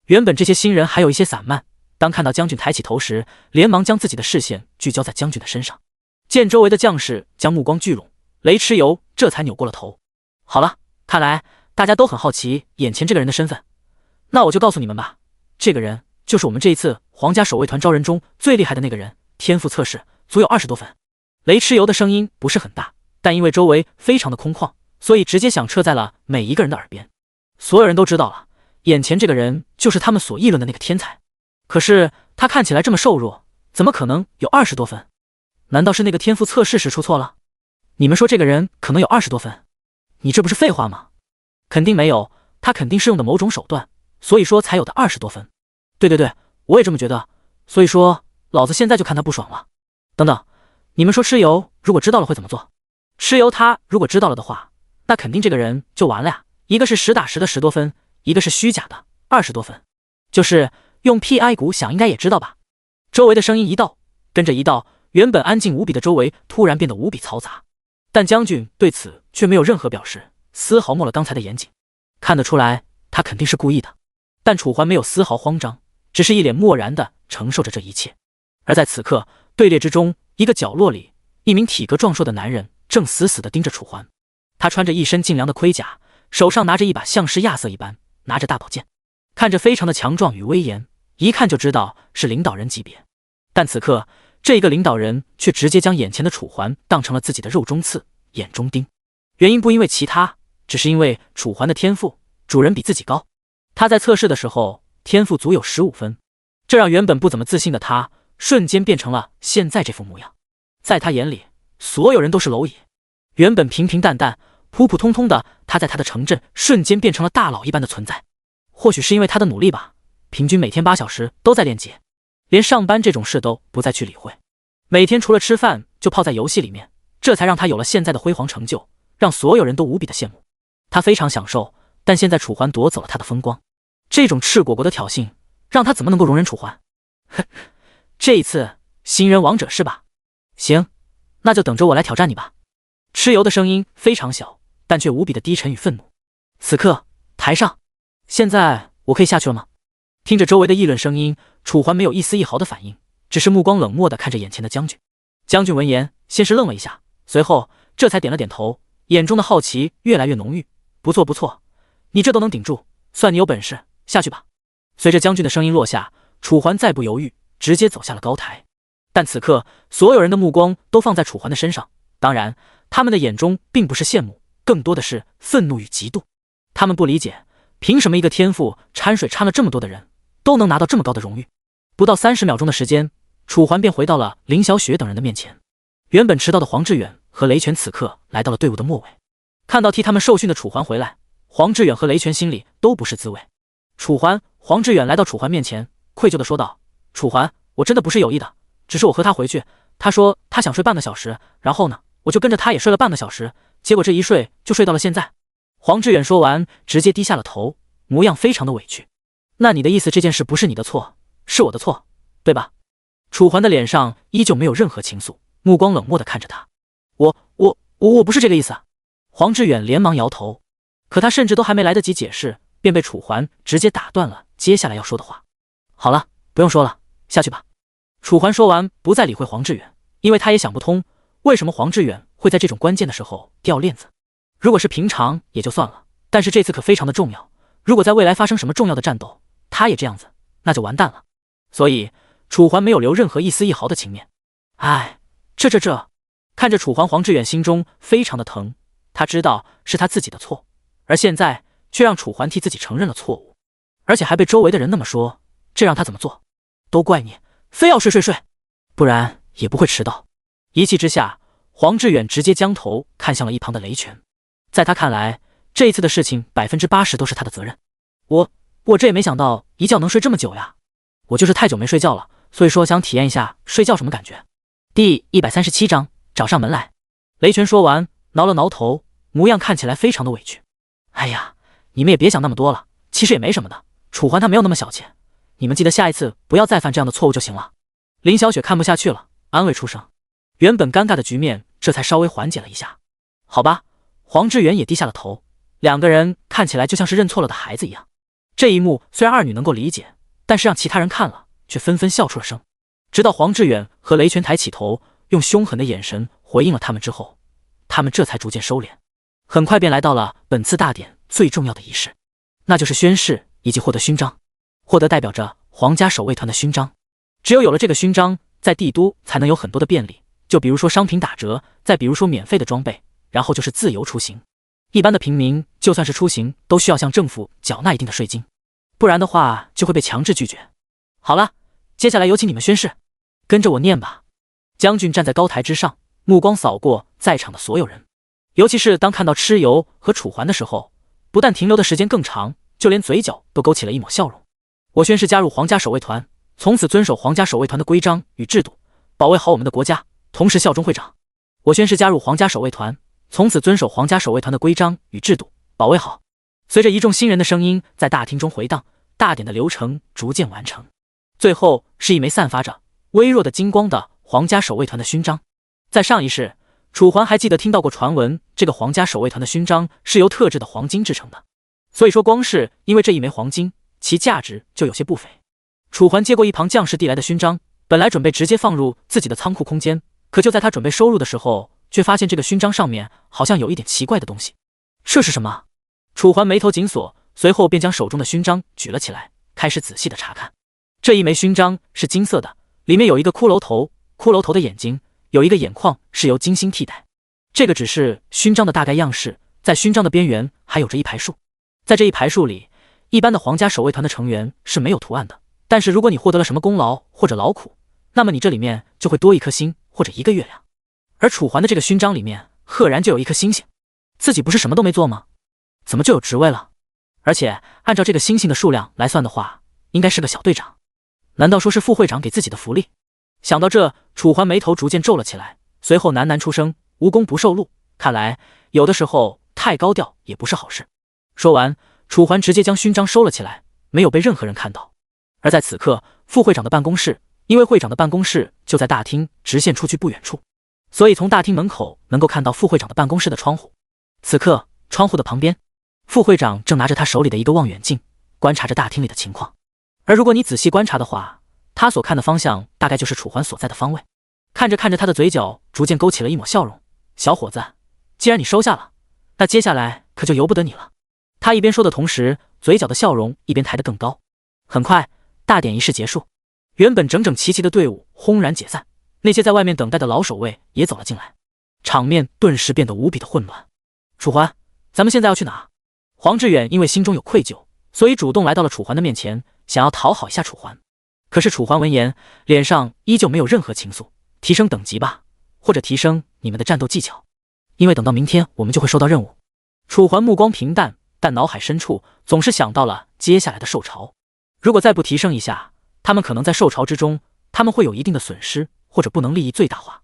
原本这些新人还有一些散漫，当看到将军抬起头时，连忙将自己的视线聚焦在将军的身上。见周围的将士将目光聚拢，雷蚩尤这才扭过了头。好了，看来大家都很好奇眼前这个人的身份，那我就告诉你们吧，这个人就是我们这一次皇家守卫团招人中最厉害的那个人，天赋测试足有20多分。雷蚩尤的声音不是很大，但因为周围非常的空旷，所以直接响彻在了每一个人的耳边。所有人都知道了，眼前这个人就是他们所议论的那个天才。可是他看起来这么瘦弱，怎么可能有20多分？难道是那个天赋测试时出错了？你们说这个人可能有20多分，你这不是废话吗？肯定没有，他肯定是用的某种手段，所以说才有的20多分。对，我也这么觉得，所以说老子现在就看他不爽了。等等，你们说蚩尤如果知道了会怎么做？蚩尤他如果知道了的话，那肯定这个人就完了呀。一个是实打实的10多分，一个是虚假的20多分，就是用 PI 鼓想应该也知道吧。周围的声音一道跟着一道，原本安静无比的周围突然变得无比嘈杂。但将军对此却没有任何表示，丝毫没了刚才的严谨。看得出来他肯定是故意的，但楚环没有丝毫慌张，只是一脸漠然地承受着这一切。而在此刻，队列之中一个角落里，一名体格壮硕的男人正死死地盯着楚环。他穿着一身净良的盔甲，手上拿着一把像是亚瑟一般拿着大宝剑，看着非常的强壮与威严，一看就知道是领导人级别。但此刻这个领导人却直接将眼前的楚环当成了自己的肉中刺、眼中钉。原因不因为其他，只是因为楚环的天赋主人比自己高。他在测试的时候天赋足有15分，这让原本不怎么自信的他瞬间变成了现在这副模样。在他眼里，所有人都是蝼蚁。原本平平淡淡、普普通通的他，在他的城镇瞬间变成了大佬一般的存在。或许是因为他的努力吧，平均每天8小时都在练级，连上班这种事都不再去理会，每天除了吃饭就泡在游戏里面，这才让他有了现在的辉煌成就，让所有人都无比的羡慕。他非常享受，但现在楚环夺走了他的风光，这种赤果果的挑衅让他怎么能够容忍楚环？哼，这一次新人王者是吧？行，那就等着我来挑战你吧。蚩尤的声音非常小，但却无比的低沉与愤怒。此刻台上，现在我可以下去了吗？听着周围的议论声音，楚环没有一丝一毫的反应，只是目光冷漠地看着眼前的将军。将军闻言先是愣了一下，随后这才点了点头，眼中的好奇越来越浓郁。不错不错，你这都能顶住，算你有本事，下去吧。随着将军的声音落下，楚环再不犹豫，直接走下了高台。但此刻所有人的目光都放在楚环的身上，当然他们的眼中并不是羡慕，更多的是愤怒与嫉妒。他们不理解，凭什么一个天赋掺水掺了这么多的人都能拿到这么高的荣誉？不到30秒钟的时间，楚环便回到了林小雪等人的面前。原本迟到的黄志远和雷泉此刻来到了队伍的末尾，看到替他们受训的楚环回来，黄志远和雷泉心里都不是滋味。黄志远来到楚环面前，愧疚地说道：“楚环，我真的不是有意的，只是我和他回去，他说他想睡半个小时，然后呢，我就跟着他也睡了半个小时，结果这一睡就睡到了现在。”黄志远说完，直接低下了头，模样非常的委屈。那你的意思这件事不是你的错，是我的错，对吧？楚环的脸上依旧没有任何情愫，目光冷漠地看着他。我不是这个意思。黄志远连忙摇头，可他甚至都还没来得及解释，便被楚环直接打断了接下来要说的话。好了，不用说了，下去吧。楚环说完，不再理会黄志远，因为他也想不通，为什么黄志远会在这种关键的时候掉链子。如果是平常也就算了，但是这次可非常的重要，如果在未来发生什么重要的战斗，他也这样子，那就完蛋了。所以楚环没有留任何一丝一毫的情面。哎，这看着楚环，黄志远心中非常的疼，他知道是他自己的错，而现在却让楚环替自己承认了错误，而且还被周围的人那么说，这让他怎么做？都怪你，非要睡，不然也不会迟到。一气之下，黄志远直接将头看向了一旁的雷泉。在他看来，这一次的事情80%都是他的责任。我这也没想到一觉能睡这么久呀，我就是太久没睡觉了，所以说想体验一下睡觉什么感觉。第137章找上门来。雷泉说完，挠了挠头，模样看起来非常的委屈。哎呀，你们也别想那么多了，其实也没什么的，楚环他没有那么小气，你们记得下一次不要再犯这样的错误就行了。林小雪看不下去了，安慰出声。原本尴尬的局面这才稍微缓解了一下。好吧，黄志远也低下了头，两个人看起来就像是认错了的孩子一样。这一幕虽然二女能够理解，但是让其他人看了却纷纷笑出了声。直到黄志远和雷泉抬起头，用凶狠的眼神回应了他们之后，他们这才逐渐收敛。很快便来到了本次大典最重要的仪式，那就是宣誓以及获得勋章，获得代表着皇家守卫团的勋章。只有了这个勋章，在帝都才能有很多的便利，就比如说商品打折，再比如说免费的装备，然后就是自由出行。一般的平民就算是出行，都需要向政府缴纳一定的税金，不然的话就会被强制拒绝。好了，接下来有请你们宣誓，跟着我念吧。将军站在高台之上，目光扫过在场的所有人，尤其是当看到蚩尤和楚环的时候，不但停留的时间更长，就连嘴角都勾起了一抹笑容。我宣誓加入皇家守卫团，从此遵守皇家守卫团的规章与制度，保卫好我们的国家，同时效忠会长。我宣誓加入皇家守卫团，从此遵守皇家守卫团的规章与制度，保卫好。随着一众新人的声音在大厅中回荡，大典的流程逐渐完成。最后是一枚散发着微弱的金光的皇家守卫团的勋章。在上一世，楚环还记得听到过传闻，这个皇家守卫团的勋章是由特制的黄金制成的，所以说光是因为这一枚黄金，其价值就有些不菲。楚环接过一旁将士递来的勋章，本来准备直接放入自己的仓库空间，可就在他准备收入的时候，却发现这个勋章上面好像有一点奇怪的东西。这是什么？楚环眉头紧锁，随后便将手中的勋章举了起来，开始仔细的查看。这一枚勋章是金色的，里面有一个骷髅头，骷髅头的眼睛有一个眼眶是由金星替代。这个只是勋章的大概样式，在勋章的边缘还有着一排树。在这一排树里，一般的皇家守卫团的成员是没有图案的，但是如果你获得了什么功劳或者劳苦，那么你这里面就会多一颗星或者一个月亮。而楚环的这个勋章里面赫然就有一颗星星，自己不是什么都没做吗？怎么就有职位了？而且按照这个星星的数量来算的话，应该是个小队长。难道说是副会长给自己的福利？想到这，楚环眉头逐渐皱了起来，随后喃喃出声：无功不受禄，看来有的时候太高调也不是好事。说完，楚环直接将勋章收了起来，没有被任何人看到。而在此刻，副会长的办公室，因为会长的办公室就在大厅直线出去不远处，所以从大厅门口能够看到副会长的办公室的窗户。此刻，窗户的旁边，副会长正拿着他手里的一个望远镜，观察着大厅里的情况。而如果你仔细观察的话，他所看的方向大概就是楚环所在的方位。看着看着，他的嘴角逐渐勾起了一抹笑容。小伙子，既然你收下了，那接下来可就由不得你了。他一边说的同时，嘴角的笑容一边抬得更高。很快，大典仪式结束，原本整整齐齐的队伍轰然解散，那些在外面等待的老守卫也走了进来，场面顿时变得无比的混乱。楚环，咱们现在要去哪？黄志远因为心中有愧疚，所以主动来到了楚环的面前，想要讨好一下楚环。可是楚环闻言，脸上依旧没有任何情愫。提升等级吧，或者提升你们的战斗技巧，因为等到明天我们就会收到任务。楚环目光平淡，但脑海深处总是想到了接下来的受潮。如果再不提升一下，他们可能在受潮之中，他们会有一定的损失，或者不能利益最大化。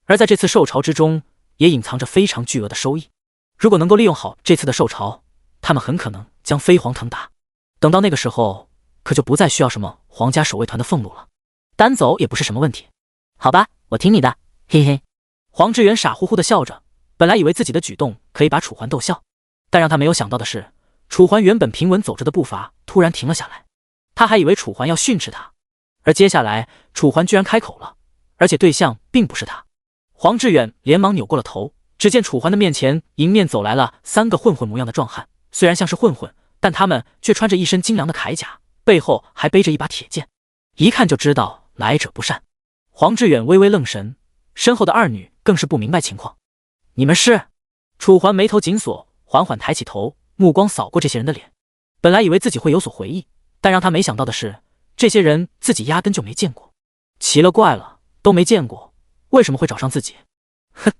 而在这次受潮之中，也隐藏着非常巨额的收益。如果能够利用好这次的受潮，他们很可能将飞黄腾达。等到那个时候，可就不再需要什么皇家守卫团的俸禄了，单走也不是什么问题。好吧，我听你的，嘿嘿。黄志远傻乎乎的笑着，本来以为自己的举动可以把楚环逗笑，但让他没有想到的是，楚环原本平稳走着的步伐突然停了下来。他还以为楚环要训斥他，而接下来楚环居然开口了，而且对象并不是他。黄志远连忙扭过了头，只见楚环的面前迎面走来了三个混混模样的壮汉，虽然像是混混，但他们却穿着一身精良的铠甲，背后还背着一把铁剑，一看就知道来者不善。黄志远微微愣神，身后的二女更是不明白情况。你们是？楚环眉头紧锁，缓缓抬起头，目光扫过这些人的脸。本来以为自己会有所回忆，但让他没想到的是，这些人自己压根就没见过。奇了怪了，都没见过，为什么会找上自己？哼，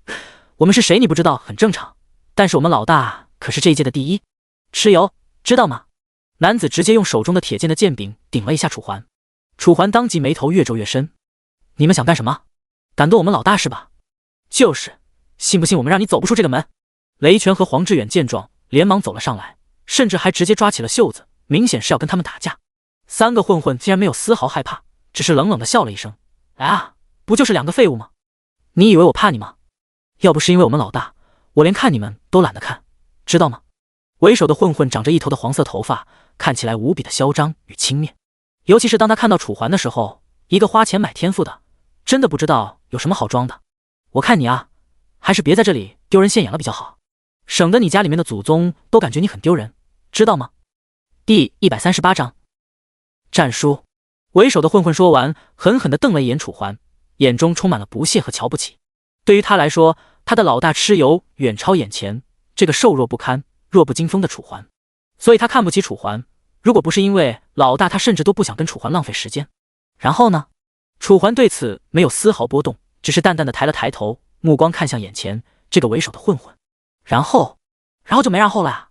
我们是谁你不知道很正常，但是我们老大可是这一届的第一，蚩尤，知道吗？男子直接用手中的铁剑的剑柄顶了一下楚环。楚环当即眉头越皱越深。你们想干什么？敢动我们老大是吧？就是，信不信我们让你走不出这个门？雷泉和黄志远见状，连忙走了上来，甚至还直接抓起了袖子，明显是要跟他们打架。三个混混竟然没有丝毫害怕，只是冷冷的笑了一声：“啊，不就是两个废物吗？你以为我怕你吗？要不是因为我们老大，我连看你们都懒得看，知道吗？”为首的混混长着一头的黄色头发，看起来无比的嚣张与轻蔑。尤其是当他看到楚环的时候，一个花钱买天赋的，真的不知道有什么好装的。我看你啊，还是别在这里丢人现眼了比较好，省得你家里面的祖宗都感觉你很丢人，知道吗？第138章战书。为首的混混说完，狠狠地瞪了一眼楚环，眼中充满了不屑和瞧不起。对于他来说，他的老大蚩尤远超眼前这个瘦弱不堪、弱不禁风的楚环，所以他看不起楚环。如果不是因为老大，他甚至都不想跟楚环浪费时间。然后呢？楚环对此没有丝毫波动，只是淡淡的抬了抬头，目光看向眼前这个为首的混混。然后就没然后了啊！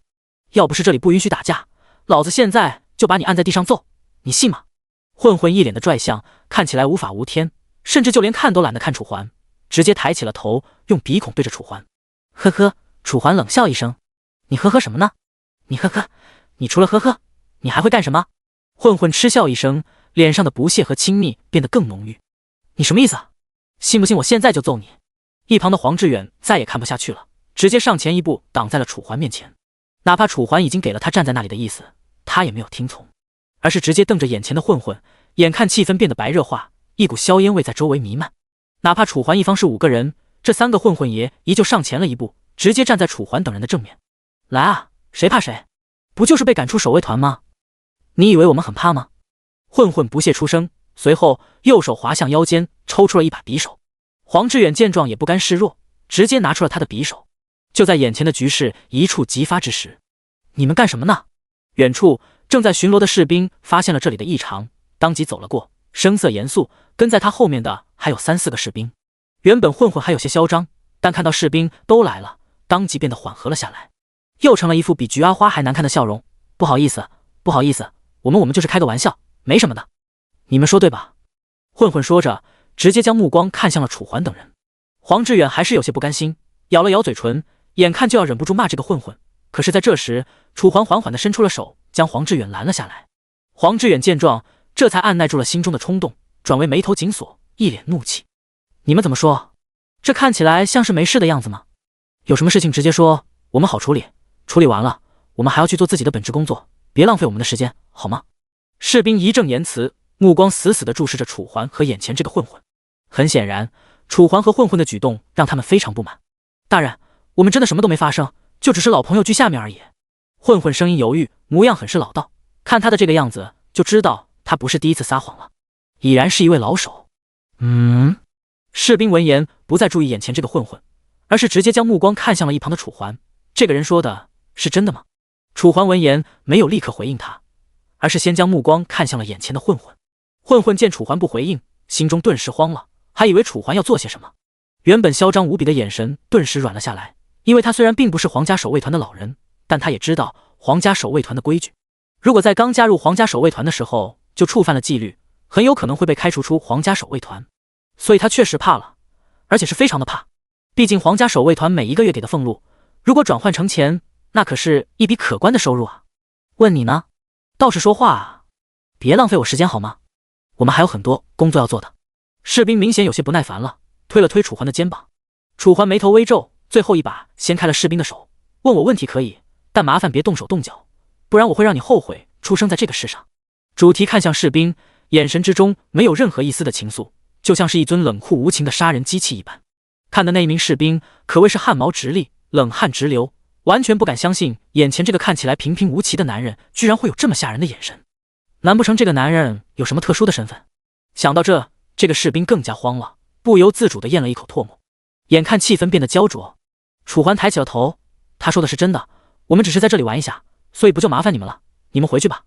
要不是这里不允许打架，老子现在就把你按在地上揍，你信吗？混混一脸的拽相，看起来无法无天，甚至就连看都懒得看楚环，直接抬起了头，用鼻孔对着楚环。呵呵，楚环冷笑一声，你呵呵什么呢？你呵呵，你除了呵呵，你还会干什么？混混嗤笑一声，脸上的不屑和轻蔑变得更浓郁。你什么意思啊？信不信我现在就揍你？一旁的黄志远再也看不下去了，直接上前一步挡在了楚环面前。哪怕楚环已经给了他站在那里的意思，他也没有听从，而是直接瞪着眼前的混混，眼看气氛变得白热化，一股硝烟味在周围弥漫。哪怕楚环一方是5个人，这3个混混爷依旧上前了一步，直接站在楚环等人的正面。来啊，谁怕谁？不就是被赶出守卫团吗？你以为我们很怕吗？混混不屑出声，随后右手滑向腰间，抽出了一把匕首。黄志远见状也不甘示弱，直接拿出了他的匕首。就在眼前的局势一触即发之时，你们干什么呢？远处正在巡逻的士兵发现了这里的异常，当即走了过，声色严肃。跟在他后面的还有3、4个士兵。原本混混还有些嚣张，但看到士兵都来了，当即变得缓和了下来，又成了一副比菊花花还难看的笑容。不好意思，不好意思，我们就是开个玩笑，没什么的。你们说对吧？混混说着，直接将目光看向了楚环等人。黄志远还是有些不甘心，咬了咬嘴唇，眼看就要忍不住骂这个混混。可是在这时，楚环缓缓地伸出了手，将黄志远拦了下来。黄志远见状，这才按耐住了心中的冲动，转为眉头紧锁，一脸怒气。你们怎么说？这看起来像是没事的样子吗？有什么事情直接说，我们好处理。处理完了，我们还要去做自己的本职工作，别浪费我们的时间，好吗？士兵义正言辞，目光死死地注视着楚环和眼前这个混混。很显然，楚环和混混的举动让他们非常不满。大人，我们真的什么都没发生，就只是老朋友居下面而已。混混声音犹豫，模样很是老道，看他的这个样子，就知道他不是第一次撒谎了，已然是一位老手。士兵闻言不再注意眼前这个混混，而是直接将目光看向了一旁的楚环。这个人说的是真的吗？楚环闻言没有立刻回应他，而是先将目光看向了眼前的混混。混混见楚环不回应，心中顿时慌了，还以为楚环要做些什么。原本嚣张无比的眼神顿时软了下来，因为他虽然并不是皇家守卫团的老人，但他也知道皇家守卫团的规矩。如果在刚加入皇家守卫团的时候就触犯了纪律，很有可能会被开除出皇家守卫团。所以他确实怕了，而且是非常的怕。毕竟皇家守卫团每一个月给的俸禄，如果转换成钱，那可是一笔可观的收入啊。问你呢？倒是说话啊，别浪费我时间好吗？我们还有很多工作要做的。士兵明显有些不耐烦了，推了推楚环的肩膀。楚环眉头微皱，最后一把掀开了士兵的手，问我问题可以，但麻烦别动手动脚，不然我会让你后悔出生在这个世上。主题看向士兵，眼神之中没有任何一丝的情愫，就像是一尊冷酷无情的杀人机器一般。看的那一名士兵可谓是汗毛直立，冷汗直流，完全不敢相信眼前这个看起来平平无奇的男人居然会有这么吓人的眼神。难不成这个男人有什么特殊的身份？想到这个士兵更加慌了，不由自主地咽了一口唾沫。眼看气氛变得焦灼，楚环抬起了头，他说的是真的，我们只是在这里玩一下，所以不就麻烦你们了，你们回去吧。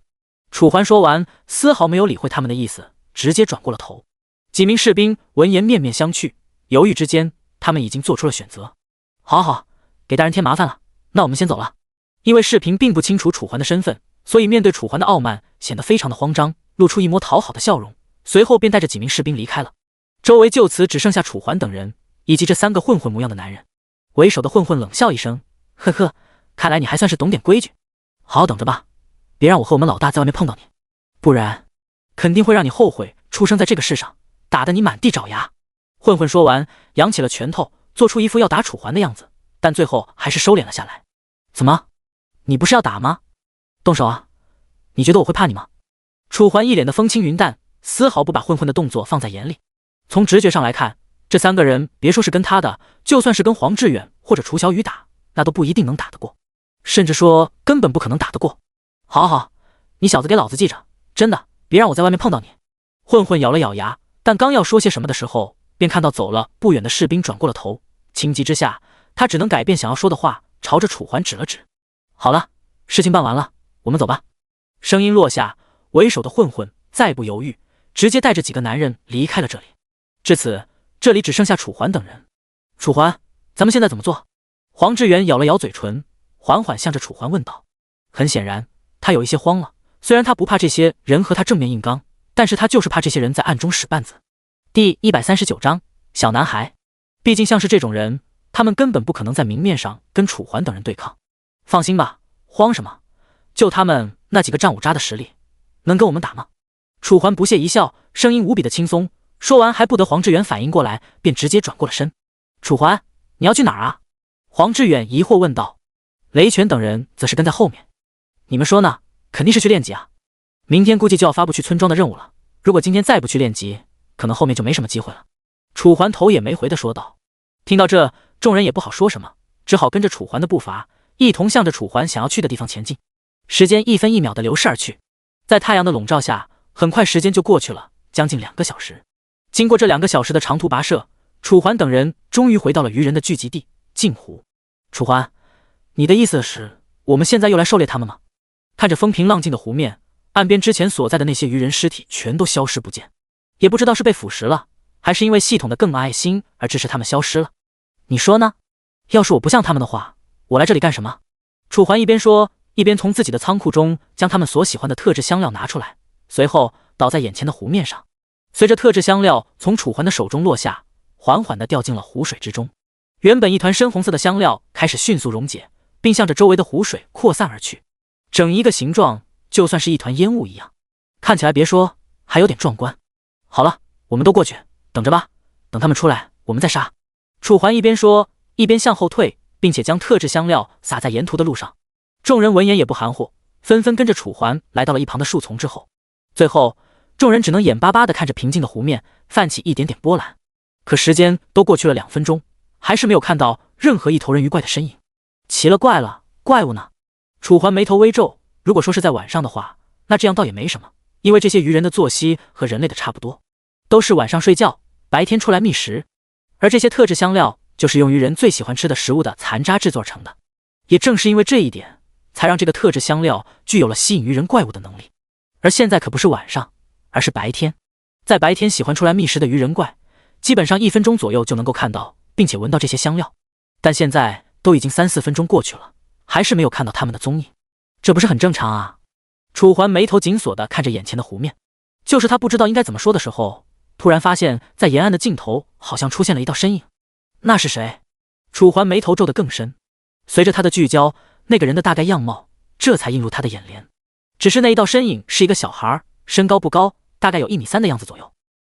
楚环说完，丝毫没有理会他们的意思，直接转过了头。几名士兵闻言面面相觑，犹豫之间，他们已经做出了选择。好，给大人添麻烦了，那我们先走了。因为士兵并不清楚楚环的身份，所以面对楚环的傲慢，显得非常的慌张，露出一抹讨好的笑容，随后便带着几名士兵离开了。周围就此只剩下楚环等人，以及这3个混混模样的男人。为首的混混冷笑一声，呵呵，看来你还算是懂点规矩，好好等着吧，别让我和我们老大在外面碰到你，不然肯定会让你后悔出生在这个世上，打得你满地找牙。混混说完，扬起了拳头，做出一副要打楚环的样子，但最后还是收敛了下来。怎么，你不是要打吗？动手啊！你觉得我会怕你吗？楚环一脸的风轻云淡，丝毫不把混混的动作放在眼里。从直觉上来看，这三个人别说是跟他的，就算是跟黄志远或者楚小雨打，那都不一定能打得过，甚至说根本不可能打得过。好好，你小子给老子记着，真的别让我在外面碰到你。混混咬了咬牙，但刚要说些什么的时候，便看到走了不远的士兵转过了头，情急之下，他只能改变想要说的话，朝着楚环指了指。好了，事情办完了，我们走吧。声音落下，为首的混混再不犹豫，直接带着几个男人离开了这里。至此，这里只剩下楚环等人。楚环，咱们现在怎么做？黄志远咬了咬嘴唇，缓缓向着楚环问道。很显然，他有一些慌了。虽然他不怕这些人和他正面硬刚，但是他就是怕这些人在暗中使绊子。第139章小男孩。毕竟像是这种人，他们根本不可能在明面上跟楚环等人对抗。放心吧，慌什么？就他们那几个战五渣的实力，能跟我们打吗？楚环不屑一笑，声音无比的轻松。说完还不得黄志远反应过来，便直接转过了身。楚环，你要去哪儿啊？黄志远疑惑问道。雷拳等人则是跟在后面。你们说呢？肯定是去练级啊！明天估计就要发布去村庄的任务了，如果今天再不去练级，可能后面就没什么机会了。楚环头也没回的说道。听到这，众人也不好说什么，只好跟着楚环的步伐，一同向着楚环想要去的地方前进。时间一分一秒的流逝而去，在太阳的笼罩下，很快时间就过去了将近2个小时。经过这2个小时的长途跋涉，楚环等人终于回到了鱼人的聚集地镜湖。楚环，你的意思是我们现在又来狩猎他们吗？看着风平浪静的湖面，岸边之前所在的那些鱼人尸体全都消失不见，也不知道是被腐蚀了，还是因为系统的更爱心而支持他们消失了。你说呢？要是我不像他们的话，我来这里干什么？楚环一边说，一边从自己的仓库中将他们所喜欢的特制香料拿出来，随后倒在眼前的湖面上。随着特制香料从楚环的手中落下，缓缓地掉进了湖水之中。原本一团深红色的香料开始迅速溶解，并向着周围的湖水扩散而去，整一个形状就算是一团烟雾一样，看起来别说，还有点壮观。好了，我们都过去，等着吧，等他们出来，我们再杀。楚环一边说，一边向后退，并且将特制香料撒在沿途的路上。众人闻言也不含糊，纷纷跟着楚环来到了一旁的树丛之后。最后，众人只能眼巴巴地看着平静的湖面泛起一点点波澜。可时间都过去了2分钟，还是没有看到任何一头人鱼怪的身影。奇了怪了，怪物呢？楚环眉头微皱，如果说是在晚上的话，那这样倒也没什么，因为这些鱼人的作息和人类的差不多，都是晚上睡觉，白天出来觅食。而这些特制香料就是用鱼人最喜欢吃的食物的残渣制作成的，也正是因为这一点，才让这个特制香料具有了吸引鱼人怪物的能力。而现在可不是晚上，而是白天。在白天喜欢出来觅食的鱼人怪，基本上1分钟左右就能够看到并且闻到这些香料，但现在都已经3、4分钟过去了，还是没有看到他们的踪影，这不是很正常啊？楚环眉头紧锁地看着眼前的湖面，就是他不知道应该怎么说的时候，突然发现在沿岸的尽头好像出现了一道身影。那是谁？楚环眉头皱得更深，随着他的聚焦，那个人的大概样貌这才映入他的眼帘。只是那一道身影是一个小孩，身高不高，大概有1.3米的样子左右。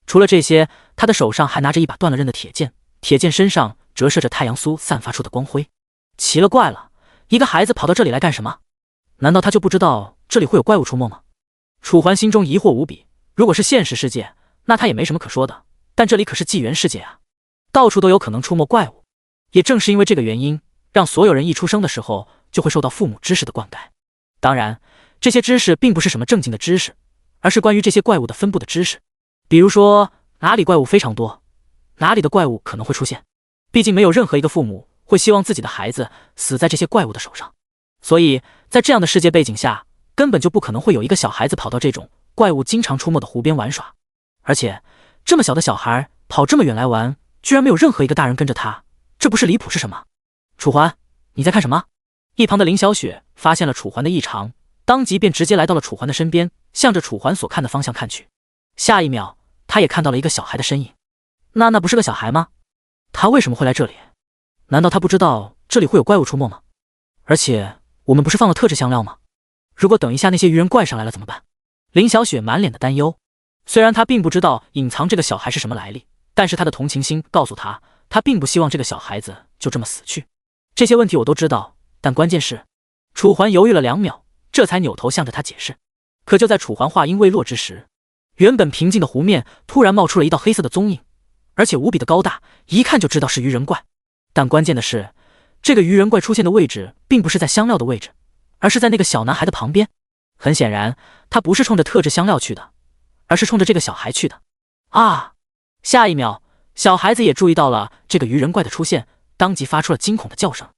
除了这些，他的手上还拿着一把断了刃的铁剑，铁剑身上折射着太阳酥散发出的光辉。奇了怪了，一个孩子跑到这里来干什么？难道他就不知道这里会有怪物出没吗？楚环心中疑惑无比，如果是现实世界，那他也没什么可说的，但这里可是纪元世界啊，到处都有可能出没怪物。也正是因为这个原因，让所有人一出生的时候就会受到父母知识的灌溉。当然，这些知识并不是什么正经的知识，而是关于这些怪物的分布的知识。比如说，哪里怪物非常多，哪里的怪物可能会出现。毕竟没有任何一个父母会希望自己的孩子死在这些怪物的手上，所以在这样的世界背景下，根本就不可能会有一个小孩子跑到这种怪物经常出没的湖边玩耍。而且这么小的小孩跑这么远来玩，居然没有任何一个大人跟着他，这不是离谱是什么？楚环，你在看什么？一旁的林小雪发现了楚环的异常，当即便直接来到了楚环的身边，向着楚环所看的方向看去。下一秒，他也看到了一个小孩的身影。那不是个小孩吗？他为什么会来这里？难道他不知道这里会有怪物出没吗？而且我们不是放了特制香料吗？如果等一下那些鱼人怪上来了怎么办？林小雪满脸的担忧。虽然她并不知道隐藏这个小孩是什么来历，但是她的同情心告诉她，她并不希望这个小孩子就这么死去。这些问题我都知道，但关键是楚环犹豫了2秒，这才扭头向着他解释。可就在楚环话音未落之时，原本平静的湖面突然冒出了一道黑色的踪影，而且无比的高大，一看就知道是鱼人怪。但关键的是，这个鱼人怪出现的位置并不是在香料的位置，而是在那个小男孩的旁边。很显然，他不是冲着特制香料去的，而是冲着这个小孩去的。啊！下一秒，小孩子也注意到了这个鱼人怪的出现，当即发出了惊恐的叫声。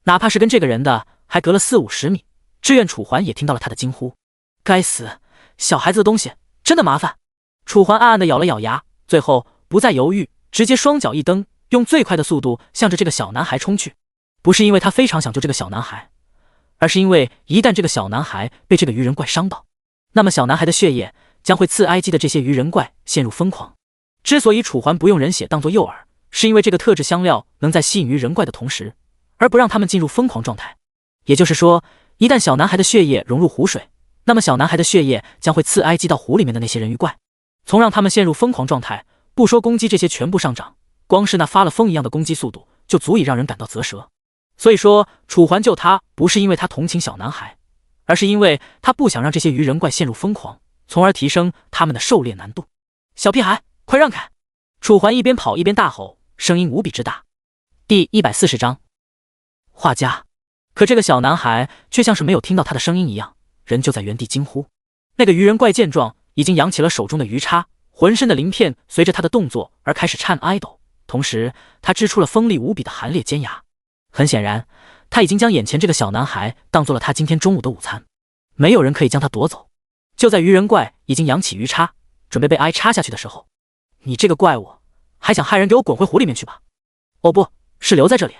哪怕是跟这个人的还隔了40-50米，志愿楚环也听到了他的惊呼。该死，小孩子的东西真的麻烦。楚环暗暗地咬了咬牙，最后不再犹豫，直接双脚一蹬，用最快的速度向着这个小男孩冲去。不是因为他非常想救这个小男孩，而是因为一旦这个小男孩被这个鱼人怪伤到，那么小男孩的血液将会刺埃及的这些鱼人怪陷入疯狂。之所以楚环不用人血当作诱饵，是因为这个特制香料能在吸引鱼人怪的同时，而不让他们进入疯狂状态。也就是说，一旦小男孩的血液融入湖水，那么小男孩的血液将会刺埃及到湖里面的那些人鱼怪，从让他们陷入疯狂状态。不说攻击这些全部上涨，光是那发了疯一样的攻击速度就足以让人感到啧舌。所以说，楚环救他不是因为他同情小男孩，而是因为他不想让这些鱼人怪陷入疯狂，从而提升他们的狩猎难度。小屁孩，快让开！楚环一边跑一边大吼，声音无比之大。第140章画家。可这个小男孩却像是没有听到他的声音一样，人就在原地惊呼。那个鱼人怪见状，已经扬起了手中的鱼叉，浑身的鳞片随着他的动作而开始颤挨抖，同时他支出了锋利无比的寒冽尖牙。很显然，他已经将眼前这个小男孩当做了他今天中午的午餐，没有人可以将他夺走。就在鱼人怪已经扬起鱼叉，准备被挨插下去的时候，你这个怪物，还想害人，给我滚回湖里面去吧！哦不，是留在这里！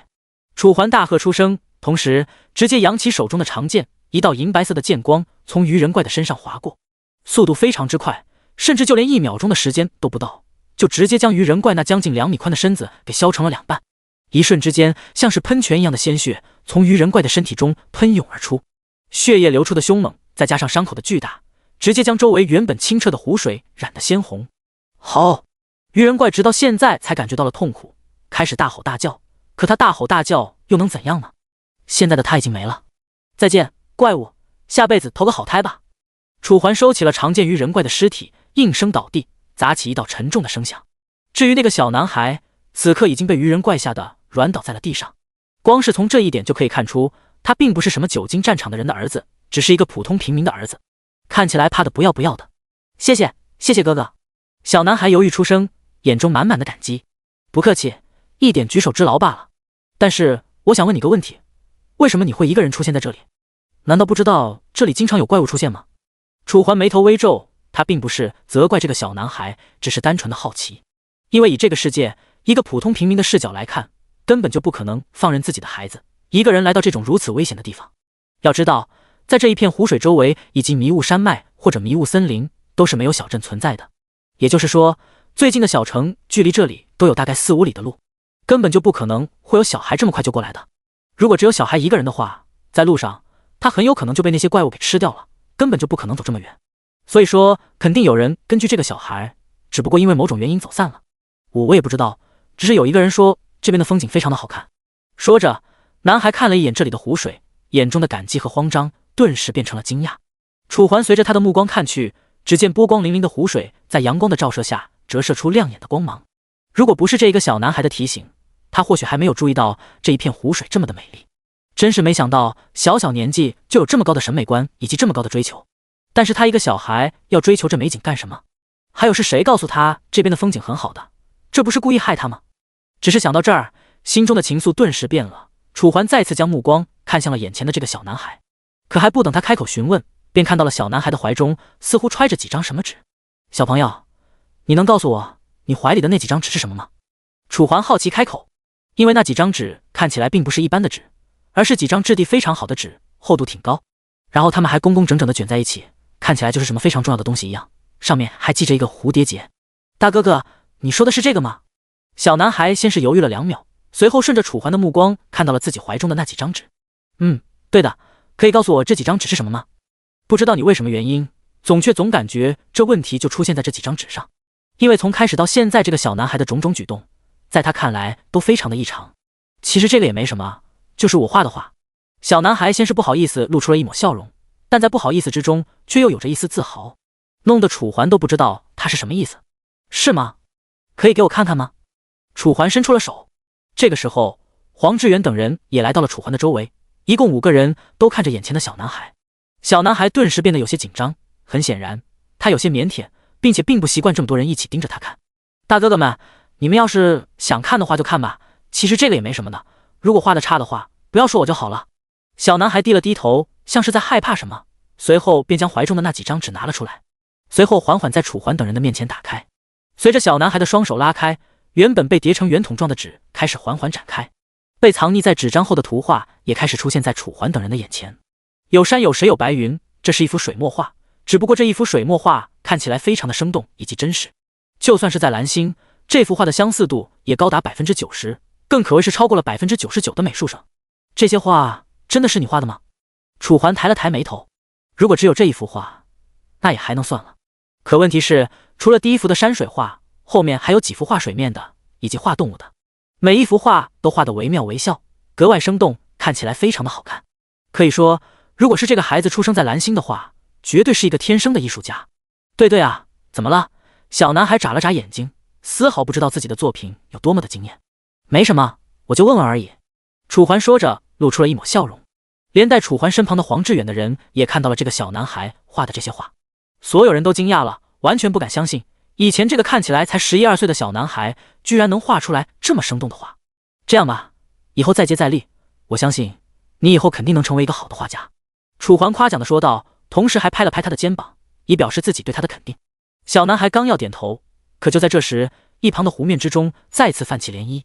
楚环大喝出声，同时直接扬起手中的长剑，一道银白色的剑光从鱼人怪的身上划过，速度非常之快，甚至就连1秒钟的时间都不到，就直接将鱼人怪那将近2米宽的身子给削成了2半。一瞬之间，像是喷泉一样的鲜血从鱼人怪的身体中喷涌而出，血液流出的凶猛，再加上伤口的巨大，直接将周围原本清澈的湖水染得鲜红。好！鱼人怪直到现在才感觉到了痛苦，开始大吼大叫。可他大吼大叫又能怎样呢？现在的他已经没了。再见，怪物，下辈子投个好胎吧。楚环收起了长剑鱼人怪的尸体，应声倒地，砸起一道沉重的声响。至于那个小男孩，此刻已经被鱼人怪吓得软倒在了地上。光是从这一点就可以看出，他并不是什么久经战场的人的儿子，只是一个普通平民的儿子，看起来怕得不要不要的。谢谢，谢谢哥哥。小男孩犹豫出声，眼中满满的感激。不客气，一点举手之劳罢了。但是我想问你个问题，为什么你会一个人出现在这里？难道不知道这里经常有怪物出现吗？楚环眉头微皱，他并不是责怪这个小男孩，只是单纯的好奇。因为以这个世界一个普通平民的视角来看，根本就不可能放任自己的孩子一个人来到这种如此危险的地方。要知道，在这一片湖水周围以及迷雾山脉或者迷雾森林都是没有小镇存在的，也就是说，最近的小城距离这里都有大概4-5里的路，根本就不可能会有小孩这么快就过来的。如果只有小孩一个人的话，在路上他很有可能就被那些怪物给吃掉了，根本就不可能走这么远。所以说，肯定有人根据这个小孩，只不过因为某种原因走散了。我也不知道，只是有一个人说这边的风景非常的好看。说着，男孩看了一眼这里的湖水，眼中的感激和慌张顿时变成了惊讶。楚环随着他的目光看去，只见波光粼粼的湖水在阳光的照射下折射出亮眼的光芒。如果不是这一个小男孩的提醒，他或许还没有注意到这一片湖水这么的美丽。真是没想到，小小年纪就有这么高的审美观以及这么高的追求。但是他一个小孩要追求这美景干什么？还有是谁告诉他这边的风景很好的？这不是故意害他吗？只是想到这儿，心中的情愫顿时变了。楚环再次将目光看向了眼前的这个小男孩，可还不等他开口询问，便看到了小男孩的怀中似乎揣着几张什么纸。小朋友，你能告诉我你怀里的那几张纸是什么吗？楚环好奇开口，因为那几张纸看起来并不是一般的纸，而是几张质地非常好的纸，厚度挺高，然后它们还工工整整的卷在一起，看起来就是什么非常重要的东西一样，上面还系着一个蝴蝶结。大哥哥，你说的是这个吗？小男孩先是犹豫了2秒，随后顺着楚环的目光看到了自己怀中的那几张纸。对的，可以告诉我这几张纸是什么吗？不知道你为什么原因，总感觉这问题就出现在这几张纸上。因为从开始到现在，这个小男孩的种种举动，在他看来都非常的异常。其实这个也没什么，就是我画的画。小男孩先是不好意思露出了一抹笑容，但在不好意思之中却又有着一丝自豪，弄得楚环都不知道他是什么意思。是吗？可以给我看看吗？楚环伸出了手。这个时候黄志远等人也来到了楚环的周围，一共5个人都看着眼前的小男孩。小男孩顿时变得有些紧张，很显然他有些腼腆，并且并不习惯这么多人一起盯着他看。大哥哥们，你们要是想看的话就看吧，其实这个也没什么的，如果画的差的话不要说我就好了。小男孩低了低头，像是在害怕什么，随后便将怀中的那几张纸拿了出来，随后缓缓在楚环等人的面前打开。随着小男孩的双手拉开，原本被叠成圆筒状的纸开始缓缓展开，被藏匿在纸张后的图画也开始出现在楚环等人的眼前。有山有水有白云，这是一幅水墨画，只不过这一幅水墨画看起来非常的生动以及真实，就算是在蓝星，这幅画的相似度也高达 90%， 更可谓是超过了 99% 的美术生。这些画真的是你画的吗？楚环抬了抬眉头，如果只有这一幅画，那也还能算了。可问题是，除了第一幅的山水画，后面还有几幅画水面的，以及画动物的，每一幅画都画得惟妙惟肖，格外生动，看起来非常的好看。可以说，如果是这个孩子出生在蓝星的话，绝对是一个天生的艺术家。对啊，怎么了？小男孩眨了眨眼睛，丝毫不知道自己的作品有多么的惊艳。没什么，我就问问而已。楚环说着，露出了一抹笑容。连带楚环身旁的黄志远的人也看到了这个小男孩画的这些画，所有人都惊讶了，完全不敢相信，以前这个看起来才11、12岁的小男孩，居然能画出来这么生动的画。这样吧，以后再接再厉，我相信你以后肯定能成为一个好的画家。楚环夸奖地说道，同时还拍了拍他的肩膀，以表示自己对他的肯定。小男孩刚要点头，可就在这时，一旁的湖面之中再次泛起涟漪，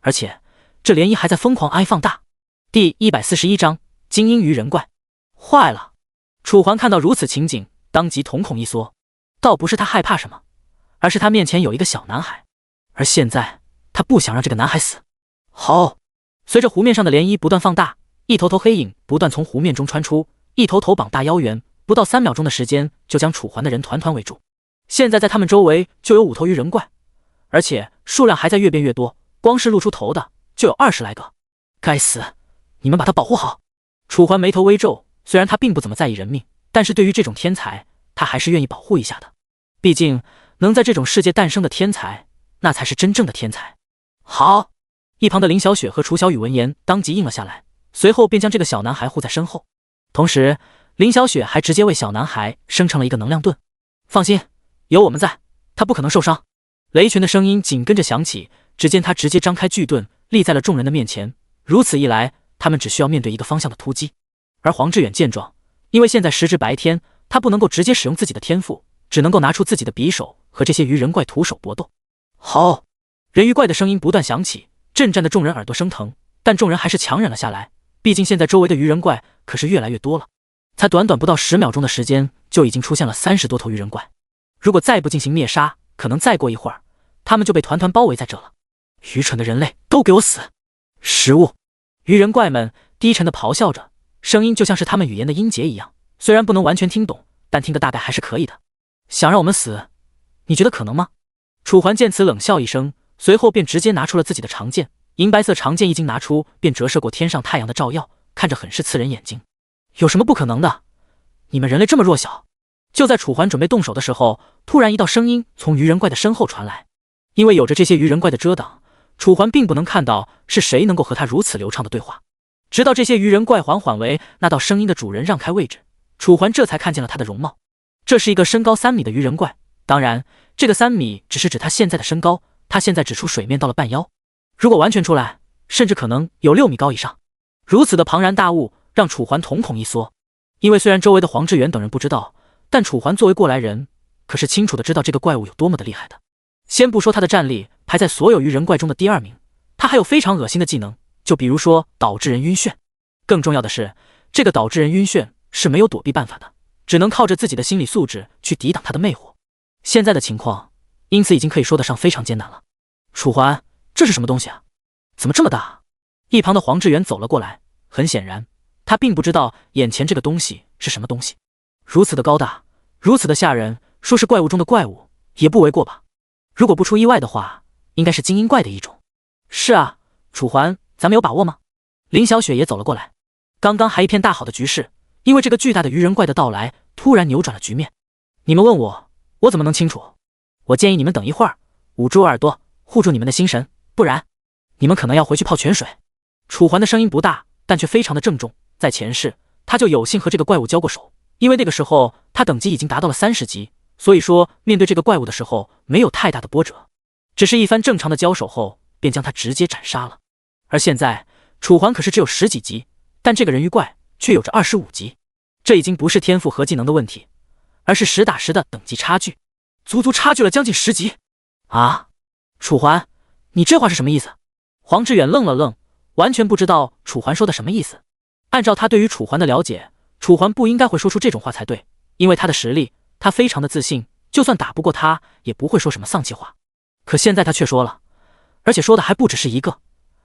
而且这涟漪还在疯狂挨放大。第141章精英鱼人怪。坏了！楚环看到如此情景，当即瞳孔一缩。倒不是他害怕什么，而是他面前有一个小男孩，而现在他不想让这个男孩死。好！随着湖面上的涟漪不断放大，一头头黑影不断从湖面中穿出，一头头膀大腰圆，不到3秒钟的时间就将楚环的人团团围住。现在在他们周围就有5头鱼人怪，而且数量还在越变越多，光是露出头的就有20来个。该死！你们把他保护好！楚环眉头微皱，虽然他并不怎么在意人命，但是对于这种天才，他还是愿意保护一下的。毕竟能在这种世界诞生的天才，那才是真正的天才。好！一旁的林小雪和楚小雨闻言当即应了下来，随后便将这个小男孩护在身后。同时林小雪还直接为小男孩生成了一个能量盾。放心，有我们在，他不可能受伤。雷群的声音紧跟着响起，只见他直接张开巨盾立在了众人的面前，如此一来，他们只需要面对一个方向的突击。而黄志远见状，因为现在时值白天，他不能够直接使用自己的天赋，只能够拿出自己的匕首和这些鱼人怪徒手搏斗。好！人鱼怪的声音不断响起，震战的众人耳朵生疼，但众人还是强忍了下来，毕竟现在周围的鱼人怪可是越来越多了。才短短不到10秒钟的时间，就已经出现了30多头鱼人怪。如果再不进行灭杀，可能再过一会儿，他们就被团团包围在这了。愚蠢的人类，都给我死！食物！鱼人怪们低沉地咆哮着，声音就像是他们语言的音节一样，虽然不能完全听懂，但听得大概还是可以的。想让我们死，你觉得可能吗？楚环见此冷笑一声，随后便直接拿出了自己的长剑，银白色长剑一经拿出，便折射过天上太阳的照耀，看着很是刺人眼睛。有什么不可能的？你们人类这么弱小！就在楚环准备动手的时候，突然一道声音从鱼人怪的身后传来。因为有着这些鱼人怪的遮挡，楚环并不能看到是谁能够和他如此流畅的对话。直到这些鱼人怪缓缓为那道声音的主人让开位置，楚环这才看见了他的容貌。这是一个身高3米的鱼人怪，当然这个3米只是指他现在的身高，他现在只出水面到了半腰，如果完全出来，甚至可能有6米高以上。如此的庞然大物让楚环瞳孔一缩，因为虽然周围的黄志远等人不知道，但楚环作为过来人，可是清楚的知道这个怪物有多么的厉害的。先不说他的战力排在所有鱼人怪中的第2名，他还有非常恶心的技能，就比如说导致人晕眩。更重要的是，这个导致人晕眩是没有躲避办法的，只能靠着自己的心理素质去抵挡他的魅惑。现在的情况，因此已经可以说得上非常艰难了。楚环，这是什么东西啊？怎么这么大？一旁的黄志远走了过来，很显然，他并不知道眼前这个东西是什么东西。如此的高大，如此的吓人，说是怪物中的怪物也不为过吧。如果不出意外的话，应该是精英怪的一种。是啊，楚环，咱们有把握吗？林小雪也走了过来。刚刚还一片大好的局势，因为这个巨大的鱼人怪的到来，突然扭转了局面。你们问我，我怎么能清楚？我建议你们等一会儿，捂住耳朵，护住你们的心神，不然你们可能要回去泡泉水。楚环的声音不大，但却非常的郑重。在前世，他就有幸和这个怪物交过手，因为那个时候他等级已经达到了30级，所以说面对这个怪物的时候没有太大的波折，只是一番正常的交手后，便将他直接斩杀了。而现在，楚环可是只有10几级，但这个人鱼怪却有着25级，这已经不是天赋和技能的问题，而是实打实的等级差距，足足差距了将近10级。啊，楚环，你这话是什么意思？黄志远愣了愣，完全不知道楚环说的什么意思。按照他对于楚环的了解，楚环不应该会说出这种话才对，因为他的实力，他非常的自信，就算打不过他，也不会说什么丧气话。可现在他却说了，而且说的还不只是一个，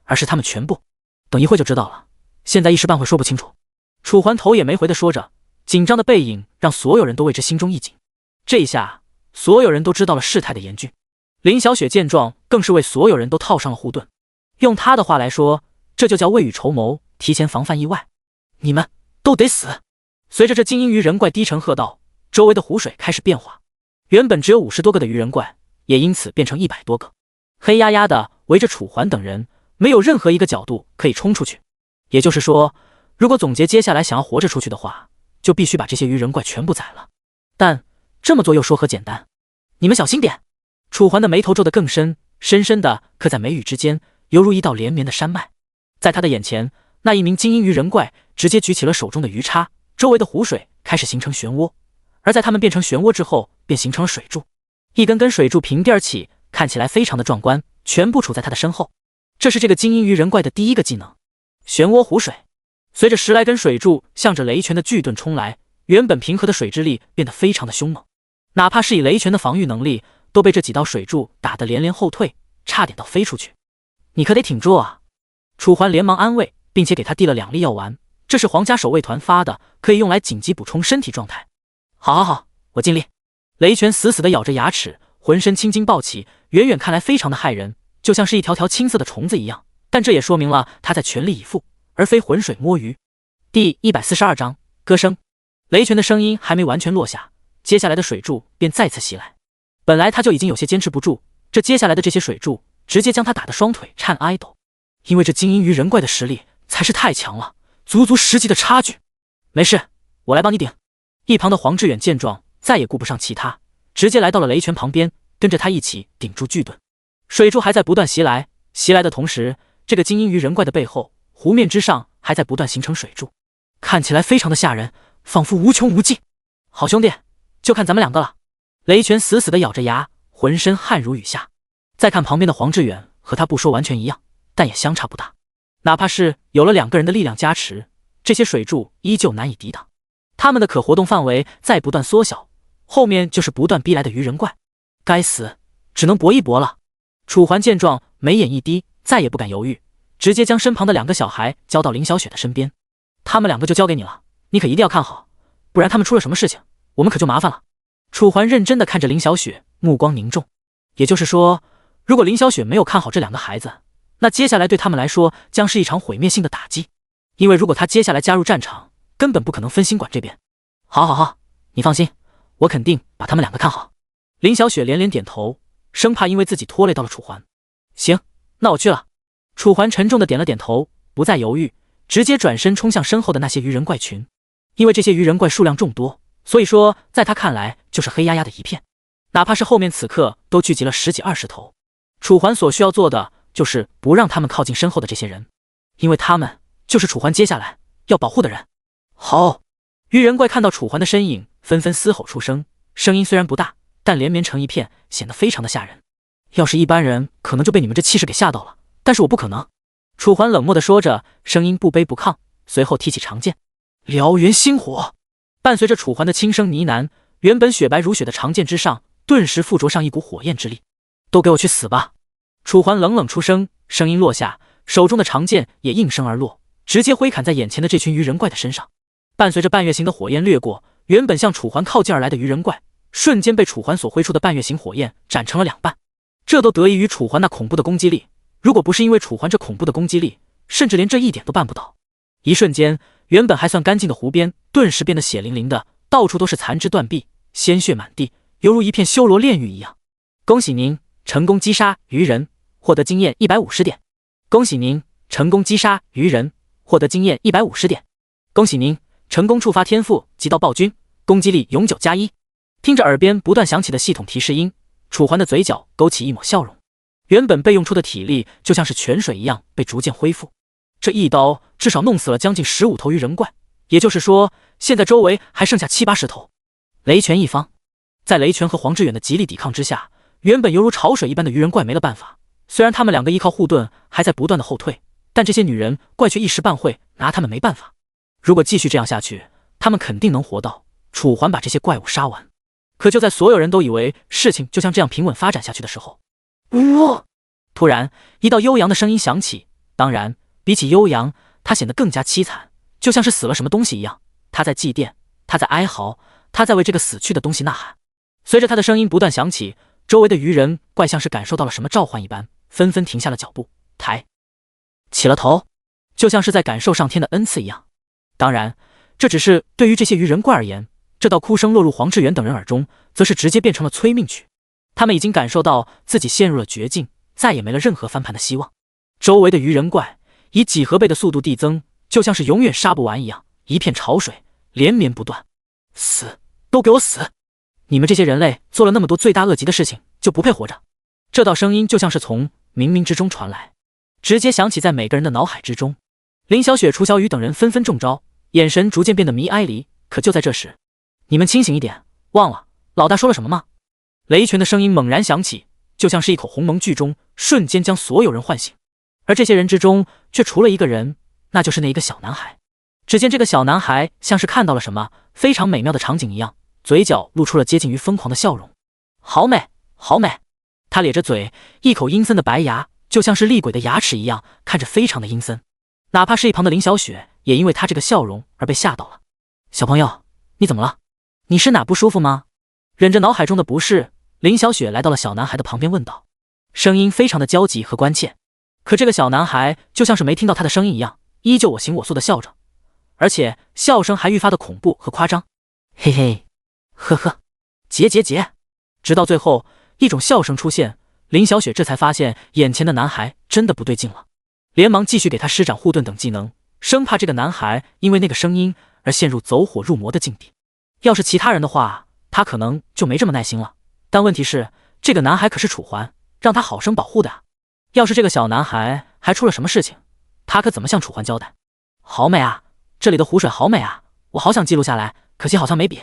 而是他们全部。等一会就知道了，现在一时半会说不清楚。楚环头也没回的说着，紧张的背影让所有人都为之心中一紧。这一下，所有人都知道了事态的严峻。林小雪见状，更是为所有人都套上了护盾。用他的话来说，这就叫未雨绸缪，提前防范意外。你们都得死！随着这精英鱼人怪低沉喝道，周围的湖水开始变化，原本只有50多个的鱼人怪，也因此变成100多个，黑压压的围着楚环等人，没有任何一个角度可以冲出去。也就是说，如果总结接下来想要活着出去的话，就必须把这些鱼人怪全部宰了。但这么做又说何简单？你们小心点！楚环的眉头皱得更深，深深的刻在眉宇之间，犹如一道连绵的山脉。在他的眼前，那一名精英鱼人怪直接举起了手中的鱼叉，周围的湖水开始形成漩涡，而在它们变成漩涡之后，便形成了水柱，一根根水柱平地而起，看起来非常的壮观，全部处在他的身后。这是这个精英鱼人怪的第一个技能，漩涡湖水。随着10来根水柱向着雷拳的巨盾冲来，原本平和的水之力变得非常的凶猛，哪怕是以雷拳的防御能力，都被这几道水柱打得连连后退，差点到飞出去。你可得挺住啊！楚环连忙安慰，并且给他递了2粒药丸，这是皇家守卫团发的，可以用来紧急补充身体状态。好，我尽力。雷拳死死地咬着牙齿，浑身青筋暴起，远远看来非常的骇人，就像是一条条青色的虫子一样，但这也说明了他在全力以赴，而非浑水摸鱼。第142章歌声。雷拳的声音还没完全落下，接下来的水柱便再次袭来。本来他就已经有些坚持不住，这接下来的这些水柱直接将他打得双腿颤挨抖，因为这精英鱼人怪的实力才是太强了，足足10级的差距。没事，我来帮你顶。一旁的黄志远见状，再也顾不上其他，直接来到了雷拳旁边，跟着他一起顶住巨盾。水柱还在不断袭来，袭来的同时，这个精英鱼人怪的背后，湖面之上还在不断形成水柱，看起来非常的吓人，仿佛无穷无尽。好兄弟，就看咱们2个了。雷拳死死地咬着牙，浑身汗如雨下。再看旁边的黄志远，和他不说完全一样，但也相差不大。哪怕是有了2个人的力量加持，这些水柱依旧难以抵挡。他们的可活动范围在不断缩小，后面就是不断逼来的鱼人怪。该死，只能搏一搏了。楚环见状，眉眼一低，再也不敢犹豫，直接将身旁的2个小孩交到林小雪的身边。他们2个就交给你了，你可一定要看好，不然他们出了什么事情，我们可就麻烦了。楚环认真地看着林小雪，目光凝重。也就是说，如果林小雪没有看好这2个孩子，那接下来对他们来说将是一场毁灭性的打击。因为如果他接下来加入战场，根本不可能分心管这边。好，你放心，我肯定把他们2个看好。林小雪连连点头，生怕因为自己拖累到了楚环。行，那我去了。楚环沉重的点了点头，不再犹豫，直接转身冲向身后的那些鱼人怪群。因为这些鱼人怪数量众多，所以说在他看来就是黑压压的一片，哪怕是后面此刻都聚集了10几20头。楚环所需要做的就是不让他们靠近身后的这些人，因为他们就是楚环接下来要保护的人。好！鱼人怪看到楚环的身影，纷纷嘶吼出声，声音虽然不大，但连绵成一片，显得非常的吓人。要是一般人，可能就被你们这气势给吓到了，但是我不可能。楚环冷漠地说着，声音不卑不亢，随后提起长剑，燎原星火。伴随着楚环的轻声呢喃，原本雪白如雪的长剑之上，顿时附着上一股火焰之力。都给我去死吧！楚环冷冷出声，声音落下，手中的长剑也应声而落，直接挥砍在眼前的这群鱼人怪的身上。伴随着半月形的火焰掠过，原本向楚环靠近而来的鱼人怪，瞬间被楚环所挥出的半月形火焰斩成了2半。这都得益于楚环那恐怖的攻击力，如果不是因为楚环这恐怖的攻击力，甚至连这一点都办不到。一瞬间，原本还算干净的湖边顿时变得血淋淋的，到处都是残肢断臂，鲜血满地，犹如一片修罗炼狱一样。恭喜您成功击杀鱼人，获得经验150点。恭喜您成功击杀鱼人，获得经验150点。恭喜您成功触发天赋极道暴君，攻击力永久+1。听着耳边不断响起的系统提示音，楚环的嘴角勾起一抹笑容。原本被用出的体力就像是泉水一样被逐渐恢复，这一刀至少弄死了将近15头鱼人怪，也就是说现在周围还剩下70-80头。雷拳一方，在雷拳和黄志远的极力抵抗之下，原本犹如潮水一般的鱼人怪没了办法。虽然他们两个依靠护盾还在不断的后退，但这些女人怪却一时半会拿他们没办法。如果继续这样下去，他们肯定能活到楚环把这些怪物杀完。可就在所有人都以为事情就像这样平稳发展下去的时候，突然一道悠扬的声音响起，当然比起悠扬，它显得更加凄惨，就像是死了什么东西一样。他在祭奠，他在哀嚎，他在为这个死去的东西呐喊。随着他的声音不断响起，周围的鱼人怪像是感受到了什么召唤一般，纷纷停下了脚步，抬起了头，就像是在感受上天的恩赐一样。当然，这只是对于这些鱼人怪而言，这道哭声落入黄志远等人耳中，则是直接变成了催命曲。他们已经感受到自己陷入了绝境，再也没了任何翻盘的希望。周围的鱼人怪以几何倍的速度递增，就像是永远杀不完一样，一片潮水连绵不断。死，都给我死！你们这些人类做了那么多罪大恶极的事情，就不配活着。这道声音就像是从冥冥之中传来，直接响起在每个人的脑海之中。林小雪、楚小雨等人纷纷中招，眼神逐渐变得迷哀离。可就在这时，你们清醒一点，忘了老大说了什么吗？雷拳的声音猛然响起，就像是一口鸿蒙巨钟，瞬间将所有人唤醒。而这些人之中却除了一个人，那就是那一个小男孩。只见这个小男孩像是看到了什么非常美妙的场景一样，嘴角露出了接近于疯狂的笑容。好美，好美！他咧着嘴，一口阴森的白牙就像是厉鬼的牙齿一样，看着非常的阴森。哪怕是一旁的林小雪也因为他这个笑容而被吓到了。小朋友，你怎么了？你是哪不舒服吗？忍着脑海中的不适，林小雪来到了小男孩的旁边问道，声音非常的焦急和关切。可这个小男孩就像是没听到他的声音一样，依旧我行我素的笑着，而且笑声还愈发的恐怖和夸张。嘿嘿，呵呵，结。直到最后一种笑声出现，林小雪这才发现眼前的男孩真的不对劲了，连忙继续给他施展护盾等技能，生怕这个男孩因为那个声音而陷入走火入魔的境地。要是其他人的话，他可能就没这么耐心了，但问题是这个男孩可是楚环让他好生保护的啊。要是这个小男孩还出了什么事情，他可怎么向楚环交代？好美啊，这里的湖水好美啊，我好想记录下来，可惜好像没笔。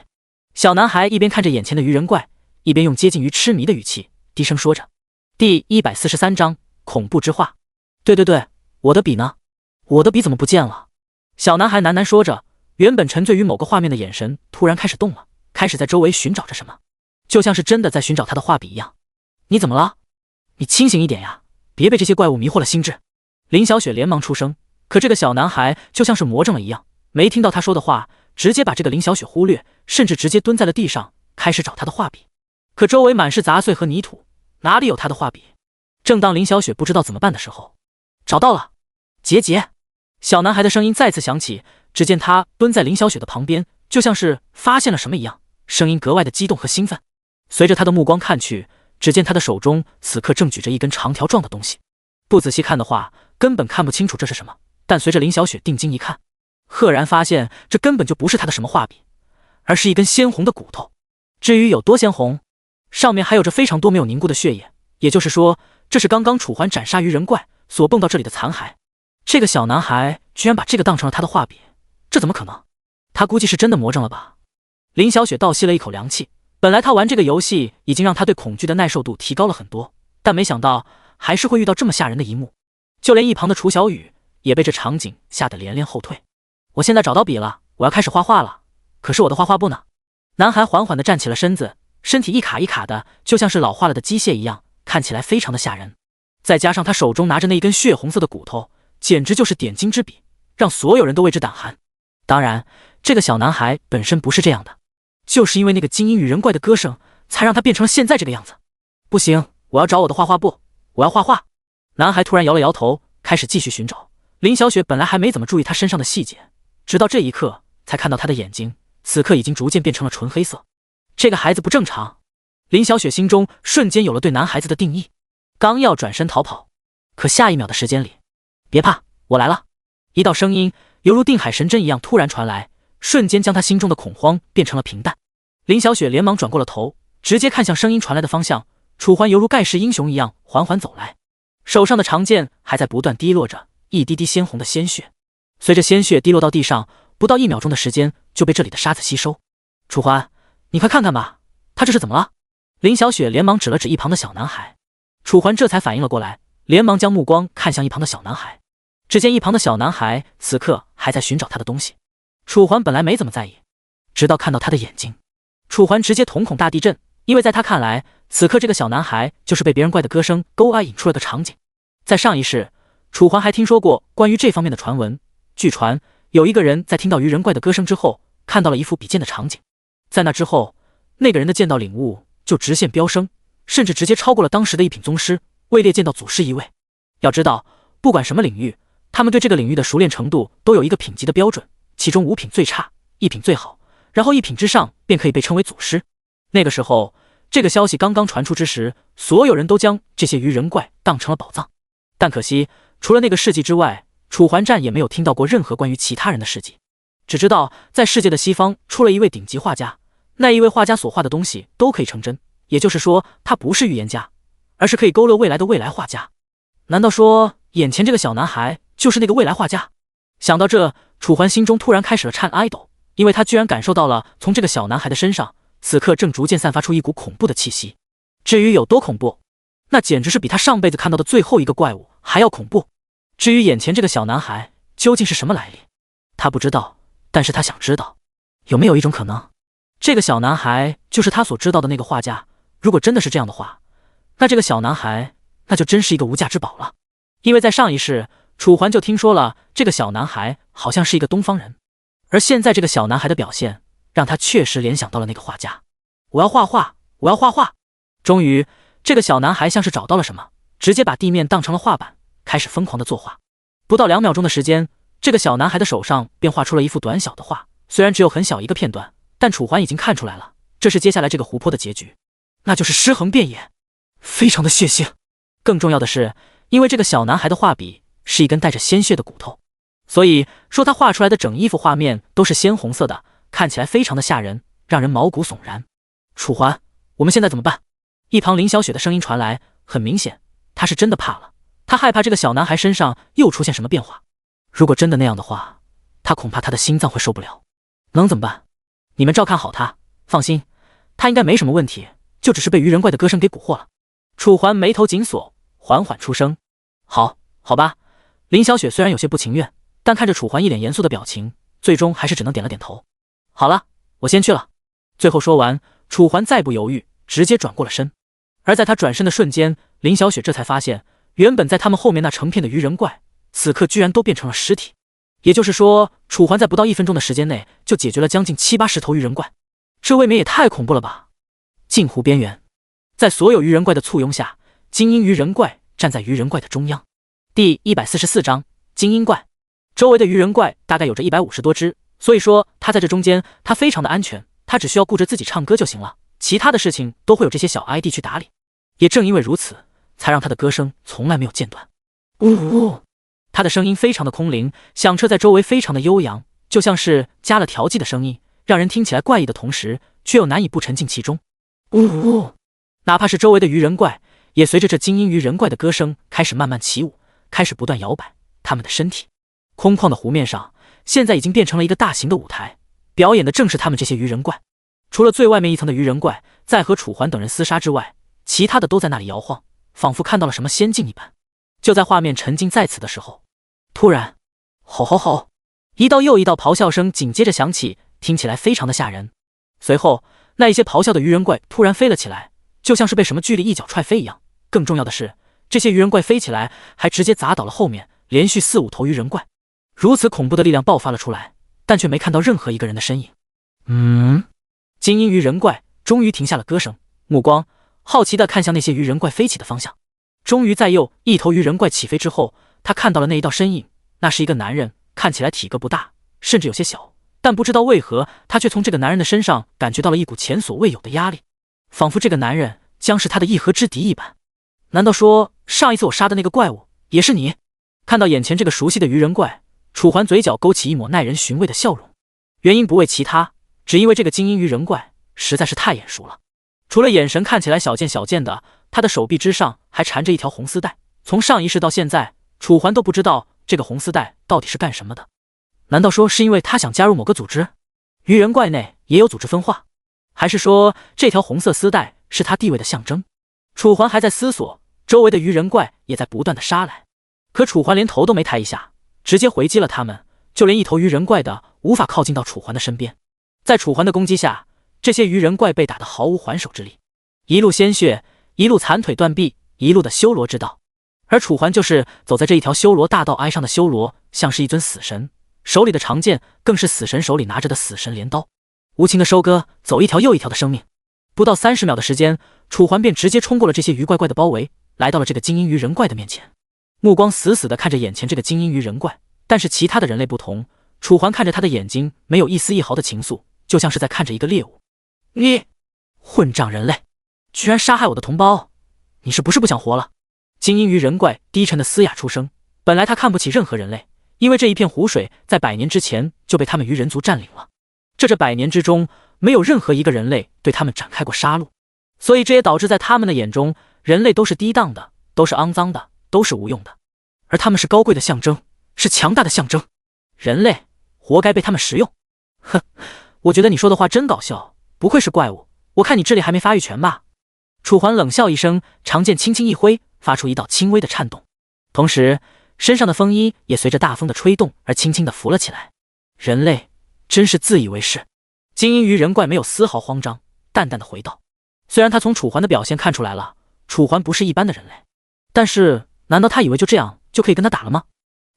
小男孩一边看着眼前的鱼人怪，一边用接近于痴迷的语气低声说着。第143章恐怖之话。对，我的笔呢？我的笔怎么不见了？小男孩喃喃说着，原本沉醉于某个画面的眼神突然开始动了，开始在周围寻找着什么，就像是真的在寻找他的画笔一样。你怎么了？你清醒一点呀，别被这些怪物迷惑了心智。林小雪连忙出声，可这个小男孩就像是魔怔了一样，没听到他说的话，直接把这个林小雪忽略，甚至直接蹲在了地上，开始找他的画笔。可周围满是杂碎和泥土，哪里有他的画笔？正当林小雪不知道怎么办的时候，找到了！结！小男孩的声音再次响起，只见他蹲在林小雪的旁边，就像是发现了什么一样，声音格外的激动和兴奋。随着他的目光看去，只见他的手中此刻正举着一根长条状的东西，不仔细看的话根本看不清楚这是什么，但随着林小雪定睛一看，赫然发现这根本就不是他的什么画笔，而是一根鲜红的骨头。至于有多鲜红，上面还有着非常多没有凝固的血液，也就是说这是刚刚楚环斩杀鱼人怪所蹦到这里的残骸。这个小男孩居然把这个当成了他的画笔，这怎么可能？他估计是真的魔怔了吧。林小雪倒吸了一口凉气，本来他玩这个游戏已经让他对恐惧的耐受度提高了很多，但没想到还是会遇到这么吓人的一幕，就连一旁的楚小雨也被这场景吓得连连后退。我现在找到笔了，我要开始画画了，可是我的画画布呢？男孩缓缓地站起了身子，身体一卡一卡的，就像是老化了的机械一样，看起来非常的吓人。再加上他手中拿着那一根血红色的骨头，简直就是点睛之笔，让所有人都为之胆寒。当然，这个小男孩本身不是这样的，就是因为那个精英与人怪的歌声，才让他变成了现在这个样子。不行，我要找我的画画布，我要画画。男孩突然摇了摇头，开始继续寻找。林小雪本来还没怎么注意他身上的细节，直到这一刻才看到他的眼睛，此刻已经逐渐变成了纯黑色。这个孩子不正常。林小雪心中瞬间有了对男孩子的定义，刚要转身逃跑，可下一秒的时间里，别怕，我来了。一道声音犹如定海神针一样突然传来，瞬间将他心中的恐慌变成了平淡。林小雪连忙转过了头，直接看向声音传来的方向。楚环犹如盖世英雄一样缓缓走来，手上的长剑还在不断滴落着一滴滴鲜红的鲜血。随着鲜血滴落到地上，不到1秒钟的时间就被这里的沙子吸收。楚环，你快看看吧，他这是怎么了？林小雪连忙指了指一旁的小男孩。楚环这才反应了过来，连忙将目光看向一旁的小男孩。只见一旁的小男孩此刻还在寻找他的东西。楚环本来没怎么在意，直到看到他的眼睛，楚环直接瞳孔大地震，因为在他看来，此刻这个小男孩就是被别人怪的歌声勾引出了个场景。在上一世，楚环还听说过关于这方面的传闻。据传，有一个人在听到鱼人怪的歌声之后，看到了一副比剑的场景。在那之后，那个人的剑道领悟就直线飙升，甚至直接超过了当时的一品宗师，位列剑道祖师一位。要知道，不管什么领域，他们对这个领域的熟练程度都有一个品级的标准，其中5品最差，1品最好，然后1品之上便可以被称为祖师。那个时候，这个消息刚刚传出之时，所有人都将这些鱼人怪当成了宝藏。但可惜，除了那个事迹之外，楚环战也没有听到过任何关于其他人的事迹，只知道在世界的西方出了一位顶级画家，那一位画家所画的东西都可以成真，也就是说，他不是预言家，而是可以勾勒未来的未来画家。难道说，眼前这个小男孩就是那个未来画家？想到这，楚环心中突然开始了颤抖，因为他居然感受到了从这个小男孩的身上，此刻正逐渐散发出一股恐怖的气息。至于有多恐怖，那简直是比他上辈子看到的最后一个怪物还要恐怖。至于眼前这个小男孩究竟是什么来历，他不知道，但是他想知道，有没有一种可能，这个小男孩就是他所知道的那个画家？如果真的是这样的话，那这个小男孩那就真是一个无价之宝了。因为在上一世，楚环就听说了这个小男孩好像是一个东方人，而现在这个小男孩的表现让他确实联想到了那个画家。我要画画，我要画画。终于，这个小男孩像是找到了什么，直接把地面当成了画板，开始疯狂的作画。不到2秒钟的时间，这个小男孩的手上便画出了一幅短小的画，虽然只有很小一个片段，但楚环已经看出来了，这是接下来这个湖泊的结局，那就是尸横遍野，非常的血腥。更重要的是，因为这个小男孩的画笔是一根带着鲜血的骨头，所以说他画出来的整一幅画面都是鲜红色的，看起来非常的吓人，让人毛骨悚然。楚环，我们现在怎么办？一旁林小雪的声音传来，很明显，她是真的怕了，她害怕这个小男孩身上又出现什么变化。如果真的那样的话，她恐怕她的心脏会受不了。能怎么办？你们照看好他，放心，他应该没什么问题，就只是被鱼人怪的歌声给蛊惑了。楚环眉头紧锁，缓缓出声：好吧。林小雪虽然有些不情愿，但看着楚环一脸严肃的表情，最终还是只能点了点头。好了，我先去了。最后说完，楚环再不犹豫，直接转过了身。而在他转身的瞬间，林小雪这才发现，原本在他们后面那成片的鱼人怪，此刻居然都变成了尸体。也就是说，楚环在不到1分钟的时间内就解决了将近70-80头鱼人怪，这未免也太恐怖了吧！镜湖边缘，在所有鱼人怪的簇拥下，精英鱼人怪站在鱼人怪的中央。第144章精英怪。周围的鱼人怪大概有着150多只，所以说他在这中间，他非常的安全，他只需要顾着自己唱歌就行了，其他的事情都会有这些小 ID 去打理。也正因为如此，才让他的歌声从来没有间断。呜呜，他的声音非常的空灵，响彻在周围，非常的悠扬，就像是加了调剂的声音，让人听起来怪异的同时，却又难以不沉浸其中。呜呜，哪怕是周围的鱼人怪，也随着这精英鱼人怪的歌声开始慢慢起舞，开始不断摇摆他们的身体。空旷的湖面上，现在已经变成了一个大型的舞台，表演的正是他们这些鱼人怪。除了最外面一层的鱼人怪在和楚环等人厮杀之外，其他的都在那里摇晃，仿佛看到了什么仙境一般。就在画面沉浸在此的时候，突然，吼吼吼！一道又一道咆哮声紧接着响起，听起来非常的吓人。随后，那一些咆哮的鱼人怪突然飞了起来，就像是被什么巨力一脚踹飞一样。更重要的是，这些鱼人怪飞起来还直接砸倒了后面连续4-5头鱼人怪。如此恐怖的力量爆发了出来，但却没看到任何一个人的身影。精英鱼人怪终于停下了歌声，目光好奇地看向那些鱼人怪飞起的方向。终于在又一头鱼人怪起飞之后，他看到了那一道身影，那是一个男人，看起来体格不大，甚至有些小，但不知道为何，他却从这个男人的身上感觉到了一股前所未有的压力，仿佛这个男人将是他的一合之敌一般。难道说上一次我杀的那个怪物也是你？看到眼前这个熟悉的鱼人怪，楚环嘴角勾起一抹耐人寻味的笑容，原因不为其他，只因为这个精英鱼人怪实在是太眼熟了。除了眼神看起来小贱小贱的，他的手臂之上还缠着一条红丝带，从上一世到现在，楚环都不知道这个红丝带到底是干什么的。难道说是因为他想加入某个组织？鱼人怪内也有组织分化，还是说这条红色丝带是他地位的象征？楚环还在思索，周围的鱼人怪也在不断的杀来，可楚环连头都没抬一下，直接回击了他们，就连一头鱼人怪的无法靠近到楚环的身边。在楚环的攻击下，这些鱼人怪被打得毫无还手之力，一路鲜血，一路残腿断臂，一路的修罗之道。而楚环就是走在这一条修罗大道哀伤的修罗，像是一尊死神，手里的长剑更是死神手里拿着的死神镰刀，无情的收割走一条又一条的生命。不到30秒的时间，楚环便直接冲过了这些鱼怪怪的包围，来到了这个精英鱼人怪的面前，目光死死地看着眼前这个精英鱼人怪。但是其他的人类不同，楚环看着他的眼睛没有一丝一毫的情愫，就像是在看着一个猎物。你混账人类，居然杀害我的同胞，你是不是不想活了？精英鱼人怪低沉的嘶哑出声。本来他看不起任何人类，因为这一片湖水在100年之前就被他们鱼人族占领了，这100年之中没有任何一个人类对他们展开过杀戮，所以这也导致在他们的眼中，人类都是低档的，都是肮脏的，都是无用的，而他们是高贵的象征，是强大的象征，人类活该被他们食用。哼，我觉得你说的话真搞笑，不愧是怪物，我看你智力还没发育全吧。楚环冷笑一声，长剑轻轻一挥，发出一道轻微的颤动，同时身上的风衣也随着大风的吹动而轻轻地浮了起来。人类真是自以为是。精英鱼人怪没有丝毫慌张，淡淡的回道，虽然他从楚环的表现看出来了，楚环不是一般的人类，但是难道他以为就这样就可以跟他打了吗？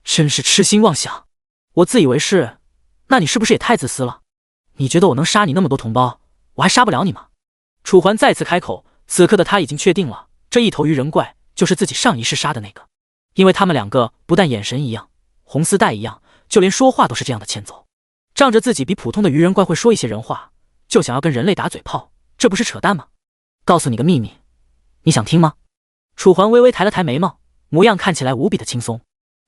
真是痴心妄想。我自以为是，那你是不是也太自私了？你觉得我能杀你那么多同胞，我还杀不了你吗？楚环再次开口，此刻的他已经确定了，这一头鱼人怪就是自己上一世杀的那个，因为他们两个不但眼神一样，红丝带一样，就连说话都是这样的欠揍，仗着自己比普通的鱼人怪会说一些人话，就想要跟人类打嘴炮，这不是扯淡吗？告诉你个秘密，你想听吗？楚环微微抬了抬眉毛，模样看起来无比的轻松。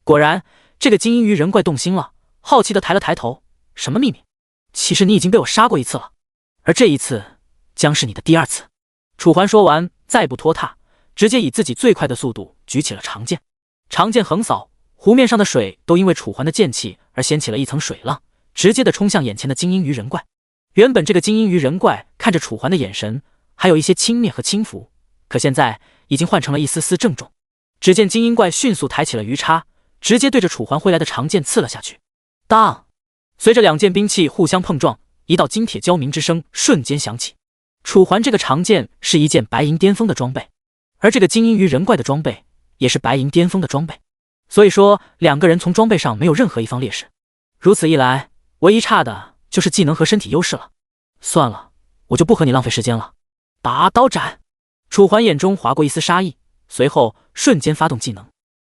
果然，这个精英鱼人怪动心了，好奇的抬了抬头。什么秘密？其实你已经被我杀过一次了，而这一次将是你的第2次。楚环说完，再不拖沓，直接以自己最快的速度举起了长剑。长剑横扫，湖面上的水都因为楚环的剑气而掀起了一层水浪，直接的冲向眼前的精英鱼人怪。原本这个精英鱼人怪看着楚环的眼神还有一些轻蔑和轻浮，可现在已经换成了一丝丝郑重。只见精英怪迅速抬起了鱼叉，直接对着楚环挥来的长剑刺了下去。当！随着2件兵器互相碰撞，一道金铁交鸣之声瞬间响起。楚环这个长剑是一件白银巅峰的装备，而这个精英鱼人怪的装备也是白银巅峰的装备，所以说2个人从装备上没有任何一方劣势。如此一来，唯一差的就是技能和身体优势了。算了，我就不和你浪费时间了。拔刀斩！楚环眼中划过一丝杀意，随后瞬间发动技能，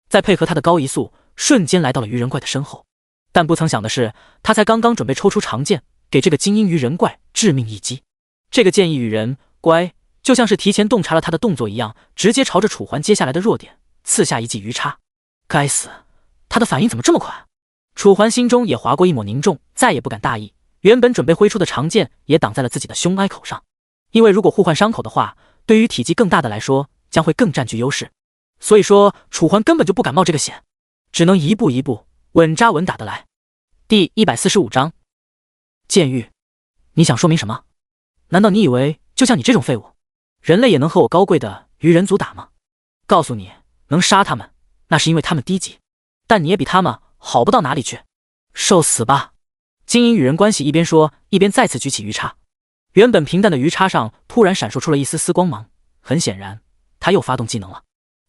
再配合他的高移速，瞬间来到了鱼人怪的身后。但不曾想的是，他才刚刚准备抽出长剑，给这个精英鱼人怪致命一击。这个剑意与人乖，就像是提前洞察了他的动作一样，直接朝着楚环接下来的弱点刺下一记鱼叉。该死，他的反应怎么这么快？楚环心中也划过一抹凝重，再也不敢大意。原本准备挥出的长剑也挡在了自己的胸隘口上，因为如果互换伤口的话，对于体积更大的来说将会更占据优势。所以说楚环根本就不敢冒这个险，只能一步一步稳扎稳打的来。第145章剑域。你想说明什么？难道你以为就像你这种废物，人类也能和我高贵的鱼人族打吗？告诉你，能杀他们，那是因为他们低级，但你也比他们好不到哪里去。受死吧！精英与人关系一边说，一边再次举起鱼叉。原本平淡的鱼叉上突然闪烁出了一丝丝光芒，很显然，他又发动技能了。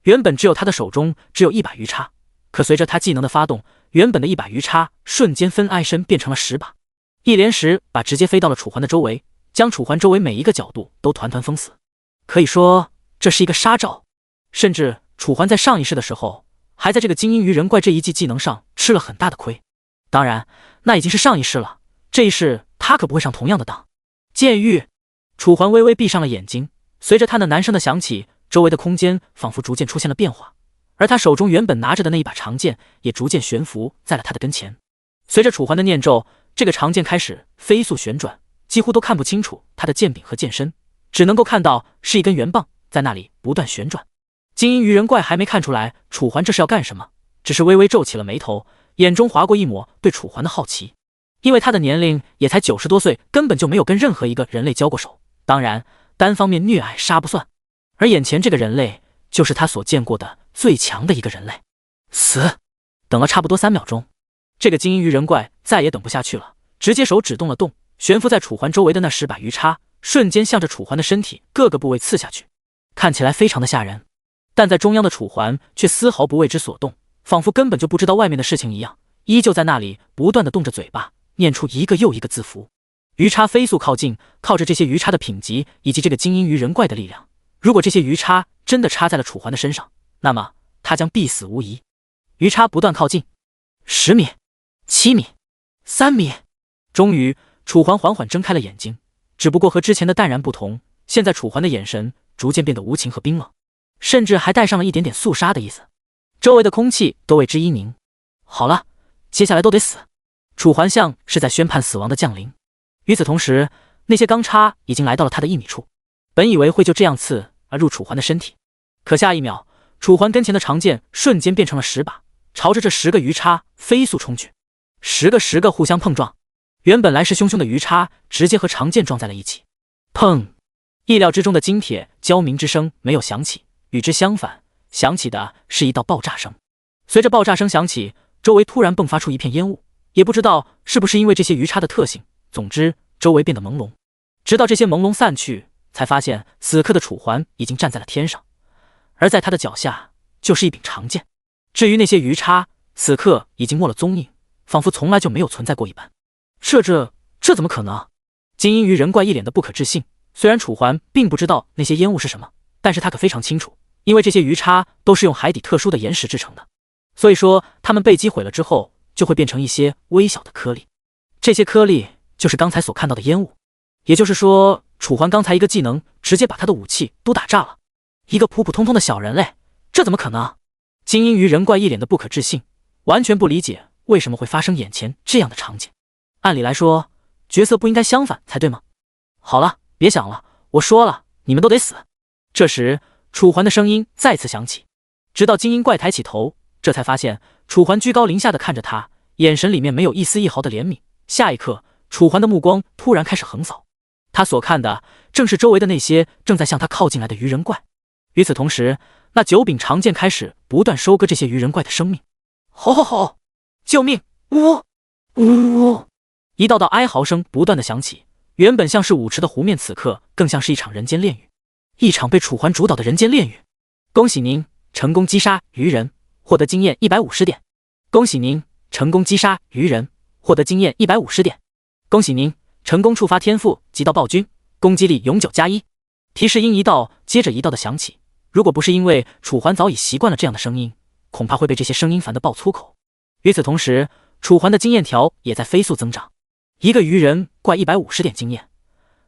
原本只有他的手中只有1把鱼叉，可随着他技能的发动，原本的1把鱼叉瞬间分挨身变成了10把，一连10把直接飞到了楚环的周围，将楚环周围每一个角度都团团封死。可以说这是一个杀招，甚至楚环在上一世的时候还在这个精英鱼人怪这一技技能上吃了很大的亏。当然，那已经是上一世了，这一世他可不会上同样的当。剑域，楚环微微闭上了眼睛，随着他那男声的响起，周围的空间仿佛逐渐出现了变化，而他手中原本拿着的那一把长剑也逐渐悬浮在了他的跟前。随着楚环的念咒，这个长剑开始飞速旋转，几乎都看不清楚他的剑柄和剑身，只能够看到是一根圆棒在那里不断旋转。精英鱼人怪还没看出来楚环这是要干什么，只是微微皱起了眉头，眼中划过一抹对楚环的好奇。因为他的年龄也才90多岁，根本就没有跟任何一个人类交过手，当然单方面虐爱杀不算，而眼前这个人类就是他所见过的最强的一个人类。死！等了差不多3秒钟，这个精英鱼人怪再也等不下去了，直接手指动了动，悬浮在楚环周围的那10把鱼叉瞬间向着楚环的身体各个部位刺下去，看起来非常的吓人。但在中央的楚环却丝毫不为之所动，仿佛根本就不知道外面的事情一样，依旧在那里不断的动着嘴巴，念出一个又一个字符。鱼叉飞速靠近，靠着这些鱼叉的品级以及这个精英鱼人怪的力量，如果这些鱼叉真的插在了楚环的身上，那么他将必死无疑。鱼叉不断靠近，10米、7米、3米，终于楚环缓缓睁开了眼睛，只不过和之前的淡然不同，现在楚环的眼神逐渐变得无情和冰冷，甚至还带上了一点点肃杀的意思。周围的空气都为之一凝。好了，接下来都得死。楚环像是在宣判死亡的降临。与此同时，那些钢叉已经来到了他的1米处，本以为会就这样刺而入楚环的身体，可下一秒，楚环跟前的长剑瞬间变成了10把，朝着这10个鱼叉飞速冲去。10个互相碰撞，原本来势汹汹的鱼叉直接和长剑撞在了一起。砰！意料之中的金铁交鸣之声没有响起，与之相反，响起的是一道爆炸声。随着爆炸声响起，周围突然迸发出一片烟雾，也不知道是不是因为这些鱼叉的特性，总之周围变得朦胧。直到这些朦胧散去，才发现此刻的楚环已经站在了天上，而在他的脚下就是一柄长剑。至于那些鱼叉，此刻已经没了踪影，仿佛从来就没有存在过一般。这怎么可能？精英鱼人怪一脸的不可置信。虽然楚环并不知道那些烟雾是什么，但是他可非常清楚，因为这些鱼叉都是用海底特殊的岩石制成的，所以说它们被击毁了之后就会变成一些微小的颗粒，这些颗粒就是刚才所看到的烟雾。也就是说，楚环刚才一个技能直接把他的武器都打炸了。一个普普通通的小人类，这怎么可能？精英鱼人怪一脸的不可置信，完全不理解为什么会发生眼前这样的场景。按理来说，角色不应该相反才对吗？好了，别想了，我说了，你们都得死。这时，楚环的声音再次响起，直到精英怪抬起头，这才发现楚环居高临下的看着他，眼神里面没有一丝一毫的怜悯。下一刻，楚环的目光突然开始横扫，他所看的正是周围的那些正在向他靠近来的鱼人怪。与此同时，那9柄长剑开始不断收割这些鱼人怪的生命。吼吼吼！救命！呜呜呜！一道道哀嚎声不断的响起，原本像是舞池的湖面，此刻更像是一场人间炼狱，一场被楚环主导的人间炼狱。恭喜您成功击杀鱼人，获得经验150点。恭喜您成功击杀鱼人，获得经验150点。恭喜您成功触发天赋极道暴君，攻击力永久+1。提示音一道接着一道的响起，如果不是因为楚环早已习惯了这样的声音，恐怕会被这些声音烦得爆粗口。与此同时，楚环的经验条也在飞速增长，一个鱼人怪150点经验，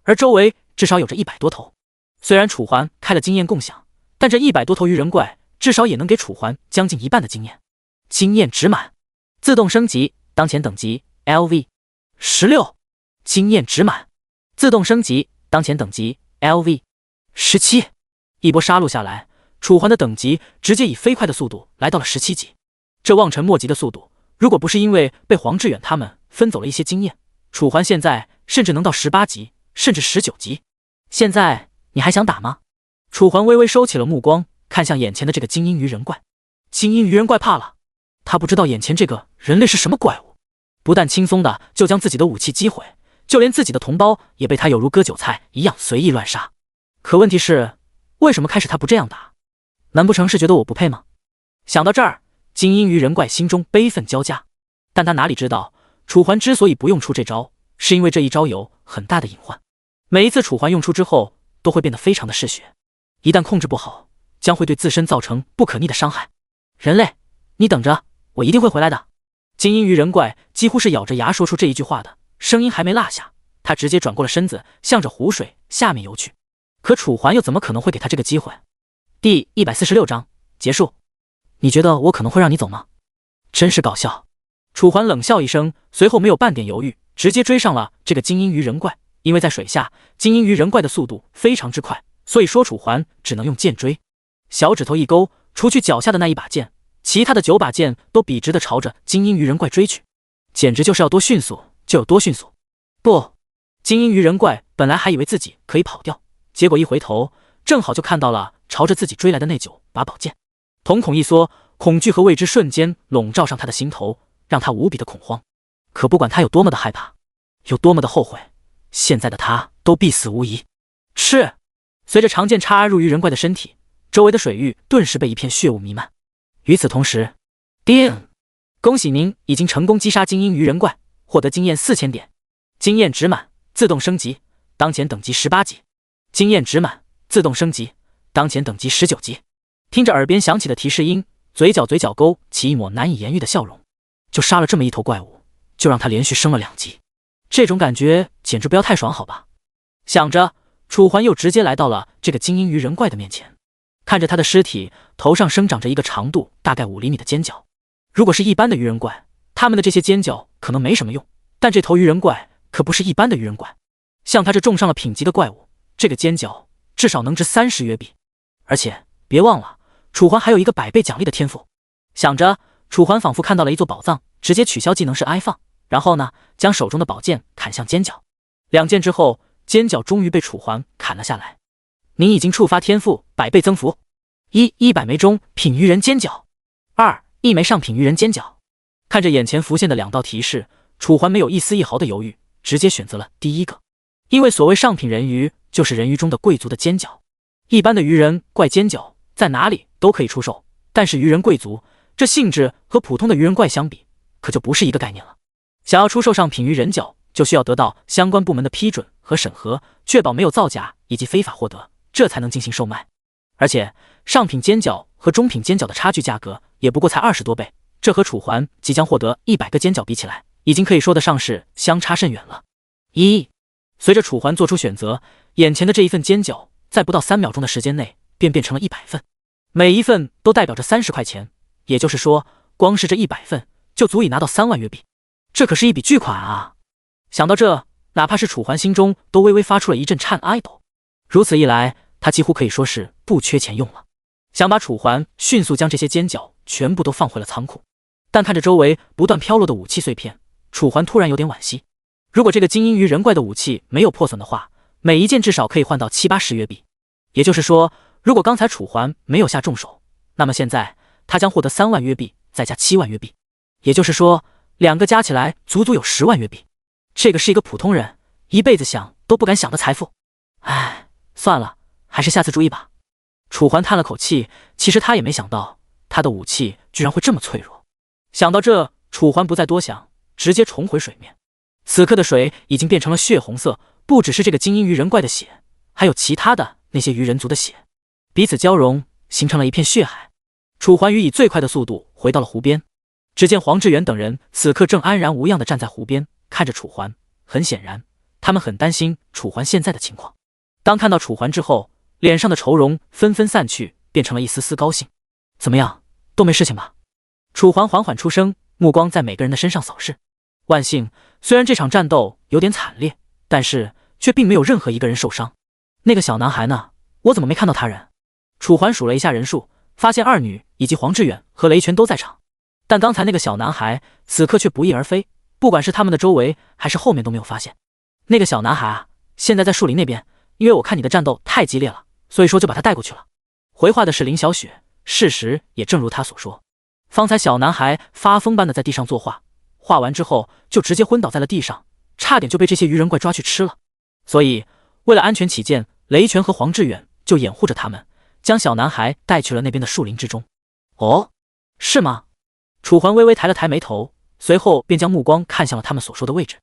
而周围至少有着100多头。虽然楚环开了经验共享，但这100多头鱼人怪至少也能给楚环将近1半的经验。经验值满，自动升级当前等级 LV16， 经验值满，自动升级当前等级 LV17。一波杀戮下来，楚环的等级直接以飞快的速度来到了17级。这望尘莫及的速度，如果不是因为被黄志远他们分走了一些经验，楚环现在甚至能到18级，甚至19级。现在你还想打吗？楚环微微收起了目光，看向眼前的这个精英鱼人怪。精英鱼人怪怕了，他不知道眼前这个人类是什么怪物，不但轻松的就将自己的武器击毁，就连自己的同胞也被他有如割韭菜一样随意乱杀。可问题是，为什么开始他不这样打？难不成是觉得我不配吗？想到这儿，精英鱼人怪心中悲愤交加，但他哪里知道，楚环之所以不用出这招，是因为这一招有很大的隐患。每一次楚环用出之后，都会变得非常的嗜血，一旦控制不好，将会对自身造成不可逆的伤害。人类，你等着，我一定会回来的。精英鱼人怪几乎是咬着牙说出这一句话的，声音还没落下，他直接转过了身子，向着湖水下面游去。可楚环又怎么可能会给他这个机会？第146章结束。你觉得我可能会让你走吗？真是搞笑。楚环冷笑一声，随后没有半点犹豫，直接追上了这个精英鱼人怪。因为在水下，精英鱼人怪的速度非常之快，所以说楚环只能用剑追。小指头一勾，除去脚下的那一把剑，其他的9把剑都笔直的朝着精英鱼人怪追去，简直就是要多迅速就有多迅速。不，精英鱼人怪本来还以为自己可以跑掉，结果一回头，正好就看到了朝着自己追来的那9把宝剑。瞳孔一缩，恐惧和未知瞬间笼罩上他的心头，让他无比的恐慌。可不管他有多么的害怕，有多么的后悔，现在的他都必死无疑。是，随着长剑插入鱼人怪的身体，周围的水域顿时被一片血雾弥漫。与此同时，叮！恭喜您已经成功击杀精英鱼人怪，获得经验4000点，经验值满，自动升级，当前等级18级。经验值满，自动升级，当前等级19级。听着耳边响起的提示音，嘴角勾起一抹难以言喻的笑容。就杀了这么一头怪物，就让他连续升了2级，这种感觉简直不要太爽好吧。想着，楚环又直接来到了这个精英鱼人怪的面前，看着他的尸体，头上生长着一个长度大概5厘米的尖角。如果是一般的鱼人怪，他们的这些尖角可能没什么用，但这头鱼人怪可不是一般的鱼人怪，像他这中上了品级的怪物，这个尖角至少能值30约币。而且别忘了，楚环还有一个100倍奖励的天赋。想着，楚环仿佛看到了一座宝藏，直接取消技能是 I 放，然后呢，将手中的宝剑砍向尖角。2剑之后，尖角终于被楚环砍了下来。您已经触发天赋100倍增幅：100枚中品鱼人尖角，2枚上品鱼人尖角。看着眼前浮现的2道提示，楚环没有一丝一毫的犹豫，直接选择了第一个。因为所谓上品人鱼，就是人鱼中的贵族的尖角。一般的鱼人怪尖角在哪里都可以出售，但是鱼人贵族这性质和普通的鱼人怪相比，可就不是一个概念了。想要出售上品鱼人角，就需要得到相关部门的批准和审核，确保没有造假以及非法获得，这才能进行售卖。而且上品尖角和中品尖角的差距价格也不过才20多倍，这和楚环即将获得100个尖角比起来，已经可以说得上是相差甚远了。随着楚环做出选择，眼前的这一份尖角在不到3秒钟的时间内便变成了100份，每一份都代表着30块钱，也就是说，光是这100份就足以拿到3万约币，这可是一笔巨款啊！想到这，哪怕是楚环心中都微微发出了一阵颤哀抖。如此一来，他几乎可以说是不缺钱用了。想把楚环迅速将这些尖角全部都放回了仓库，但看着周围不断飘落的武器碎片，楚环突然有点惋惜。如果这个精英鱼人怪的武器没有破损的话，每一件至少可以换到70-80约币。也就是说，如果刚才楚环没有下重手，那么现在他将获得3万约币，再加7万约币。也就是说，2个加起来足足有10万约币。这个是一个普通人一辈子想都不敢想的财富。唉，算了，还是下次注意吧。楚环叹了口气，其实他也没想到，他的武器居然会这么脆弱。想到这，楚环不再多想，直接重回水面。此刻的水已经变成了血红色，不只是这个精英鱼人怪的血，还有其他的那些鱼人族的血，彼此交融，形成了一片血海。楚环于以最快的速度回到了湖边，只见黄志远等人此刻正安然无恙地站在湖边，看着楚环。很显然，他们很担心楚环现在的情况。当看到楚环之后，脸上的愁容纷纷散去，变成了一丝丝高兴。怎么样，都没事情吧？楚环缓缓出声，目光在每个人的身上扫视。万幸，虽然这场战斗有点惨烈，但是却并没有任何一个人受伤。那个小男孩呢？我怎么没看到他人？楚环数了一下人数，发现二女以及黄志远和雷泉都在场，但刚才那个小男孩此刻却不翼而飞，不管是他们的周围还是后面都没有发现。那个小男孩啊，现在在树林那边，因为我看你的战斗太激烈了，所以说就把他带过去了。回话的是林小雪，事实也正如他所说，方才小男孩发疯般的在地上作画，画完之后就直接昏倒在了地上，差点就被这些鱼人怪抓去吃了。所以为了安全起见，雷泉和黄志远就掩护着他们，将小男孩带去了那边的树林之中。哦，是吗？楚环微微抬了抬眉头，随后便将目光看向了他们所说的位置，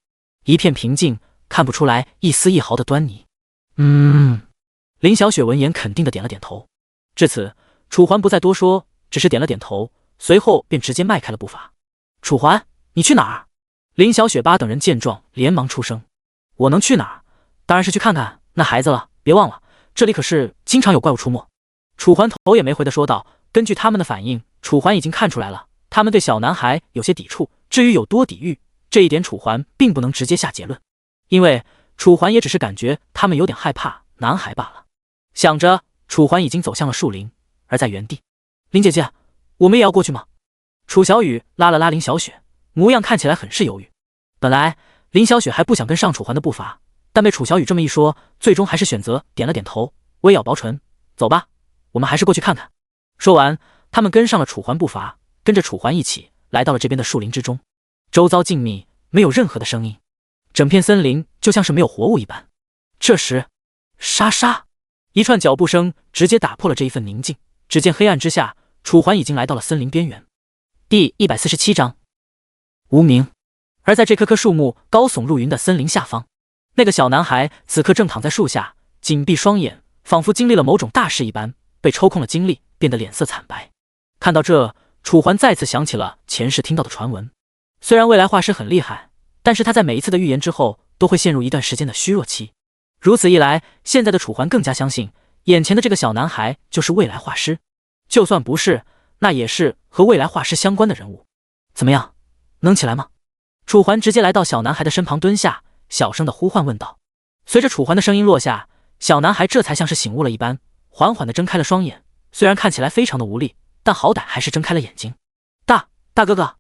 一片平静，看不出来一丝一毫的端倪。林小雪闻言肯定的点了点头。至此，楚环不再多说，只是点了点头，随后便直接迈开了步伐。楚环，你去哪儿？林小雪八等人见状连忙出声。我能去哪儿？当然是去看看那孩子了，别忘了，这里可是经常有怪物出没。楚环头也没回的说道。根据他们的反应，楚环已经看出来了，他们对小男孩有些抵触，至于有多抵御，这一点楚环并不能直接下结论，因为楚环也只是感觉他们有点害怕男孩罢了。想着，楚环已经走向了树林，而在原地，林姐姐，我们也要过去吗？楚小雨拉了拉林小雪，模样看起来很是犹豫。本来林小雪还不想跟上楚环的步伐，但被楚小雨这么一说，最终还是选择点了点头，微咬薄唇，走吧，我们还是过去看看。说完，他们跟上了楚环步伐，跟着楚环一起来到了这边的树林之中。周遭静谧，没有任何的声音，整片森林就像是没有活物一般。这时，沙沙，一串脚步声直接打破了这一份宁静。只见黑暗之下，楚环已经来到了森林边缘。第147章无名。而在这棵棵树木高耸入云的森林下方，那个小男孩此刻正躺在树下，紧闭双眼，仿佛经历了某种大事一般，被抽空了精力，变得脸色惨白。看到这，楚环再次想起了前世听到的传闻。虽然未来画师很厉害，但是他在每一次的预言之后都会陷入一段时间的虚弱期。如此一来，现在的楚环更加相信眼前的这个小男孩就是未来画师，就算不是，那也是和未来画师相关的人物。怎么样，能起来吗？楚环直接来到小男孩的身旁蹲下，小声的呼唤问道。随着楚环的声音落下，小男孩这才像是醒悟了一般，缓缓的睁开了双眼。虽然看起来非常的无力，但好歹还是睁开了眼睛。大哥哥，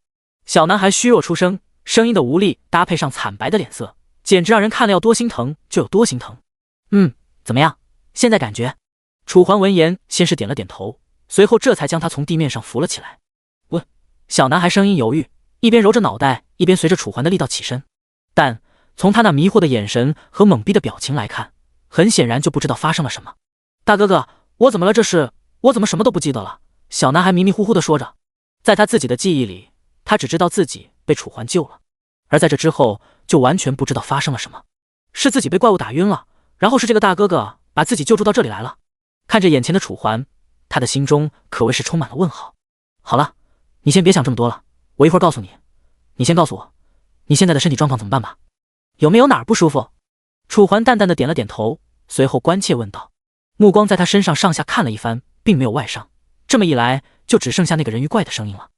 小男孩虚弱出声，声音的无力搭配上惨白的脸色，简直让人看了要多心疼就有多心疼。怎么样？现在感觉？楚环闻言先是点了点头，随后这才将他从地面上扶了起来。问，小男孩声音犹豫，一边揉着脑袋，一边随着楚环的力道起身。但从他那迷惑的眼神和懵逼的表情来看，很显然就不知道发生了什么。大哥哥，我怎么了？这是我怎么什么都不记得了？小男孩迷迷糊糊的说着。在他自己的记忆里，他只知道自己被楚环救了，而在这之后就完全不知道发生了什么。是自己被怪物打晕了，然后是这个大哥哥把自己救助到这里来了。看着眼前的楚环，他的心中可谓是充满了问号。好了，你先别想这么多了，我一会儿告诉你。你先告诉我，你现在的身体状况怎么办吧？有没有哪儿不舒服？楚环淡淡的点了点头，随后关切问道，目光在他身上上下看了一番，并没有外伤。这么一来，就只剩下那个人鱼怪的声音了。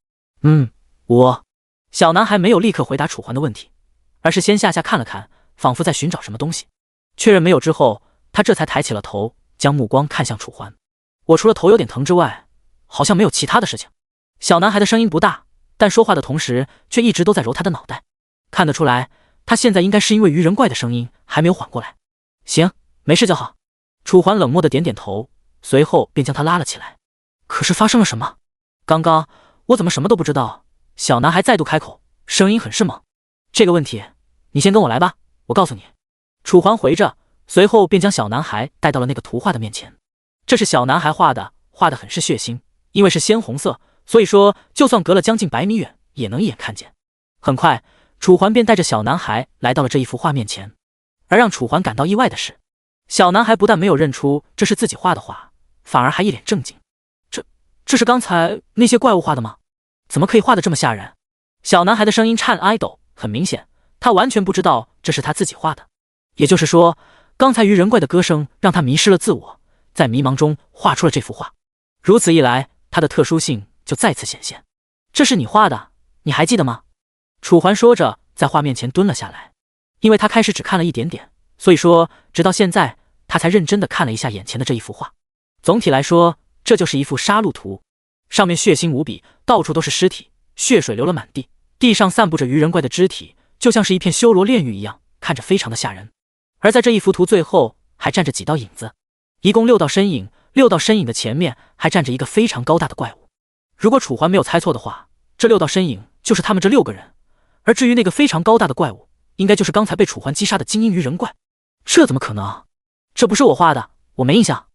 小男孩没有立刻回答楚环的问题，而是先下看了看，仿佛在寻找什么东西。确认没有之后，他这才抬起了头，将目光看向楚环。我除了头有点疼之外，好像没有其他的事情。小男孩的声音不大，但说话的同时却一直都在揉他的脑袋。看得出来，他现在应该是因为鱼人怪的声音还没有缓过来。行，没事就好。楚环冷漠的点点头，随后便将他拉了起来。可是发生了什么？刚刚我怎么什么都不知道？小男孩再度开口，声音很是猛。这个问题，你先跟我来吧，我告诉你。楚环回着，随后便将小男孩带到了那个图画的面前。这是小男孩画的很是血腥，因为是鲜红色，所以说就算隔了将近100米远，也能一眼看见。很快，楚环便带着小男孩来到了这一幅画面前。而让楚环感到意外的是，小男孩不但没有认出这是自己画的画，反而还一脸正经。这是刚才那些怪物画的吗？怎么可以画得这么吓人？小男孩的声音颤哀抖，很明显，他完全不知道这是他自己画的。也就是说，刚才鱼人怪的歌声让他迷失了自我，在迷茫中画出了这幅画。如此一来，他的特殊性就再次显现。这是你画的，你还记得吗？楚环说着，在画面前蹲了下来。因为他开始只看了一点点，所以说直到现在他才认真的看了一下眼前的这一幅画。总体来说，这就是一幅杀戮图，上面血腥无比，到处都是尸体，血水流了满地，地上散布着鱼人怪的肢体，就像是一片修罗炼狱一样，看着非常的吓人。而在这一幅图最后还站着几道影子，一共6道身影，6道身影的前面还站着一个非常高大的怪物。如果楚环没有猜错的话，这6道身影就是他们这6个人。而至于那个非常高大的怪物，应该就是刚才被楚环击杀的精英鱼人怪。这怎么可能？这不是我画的，我没印象。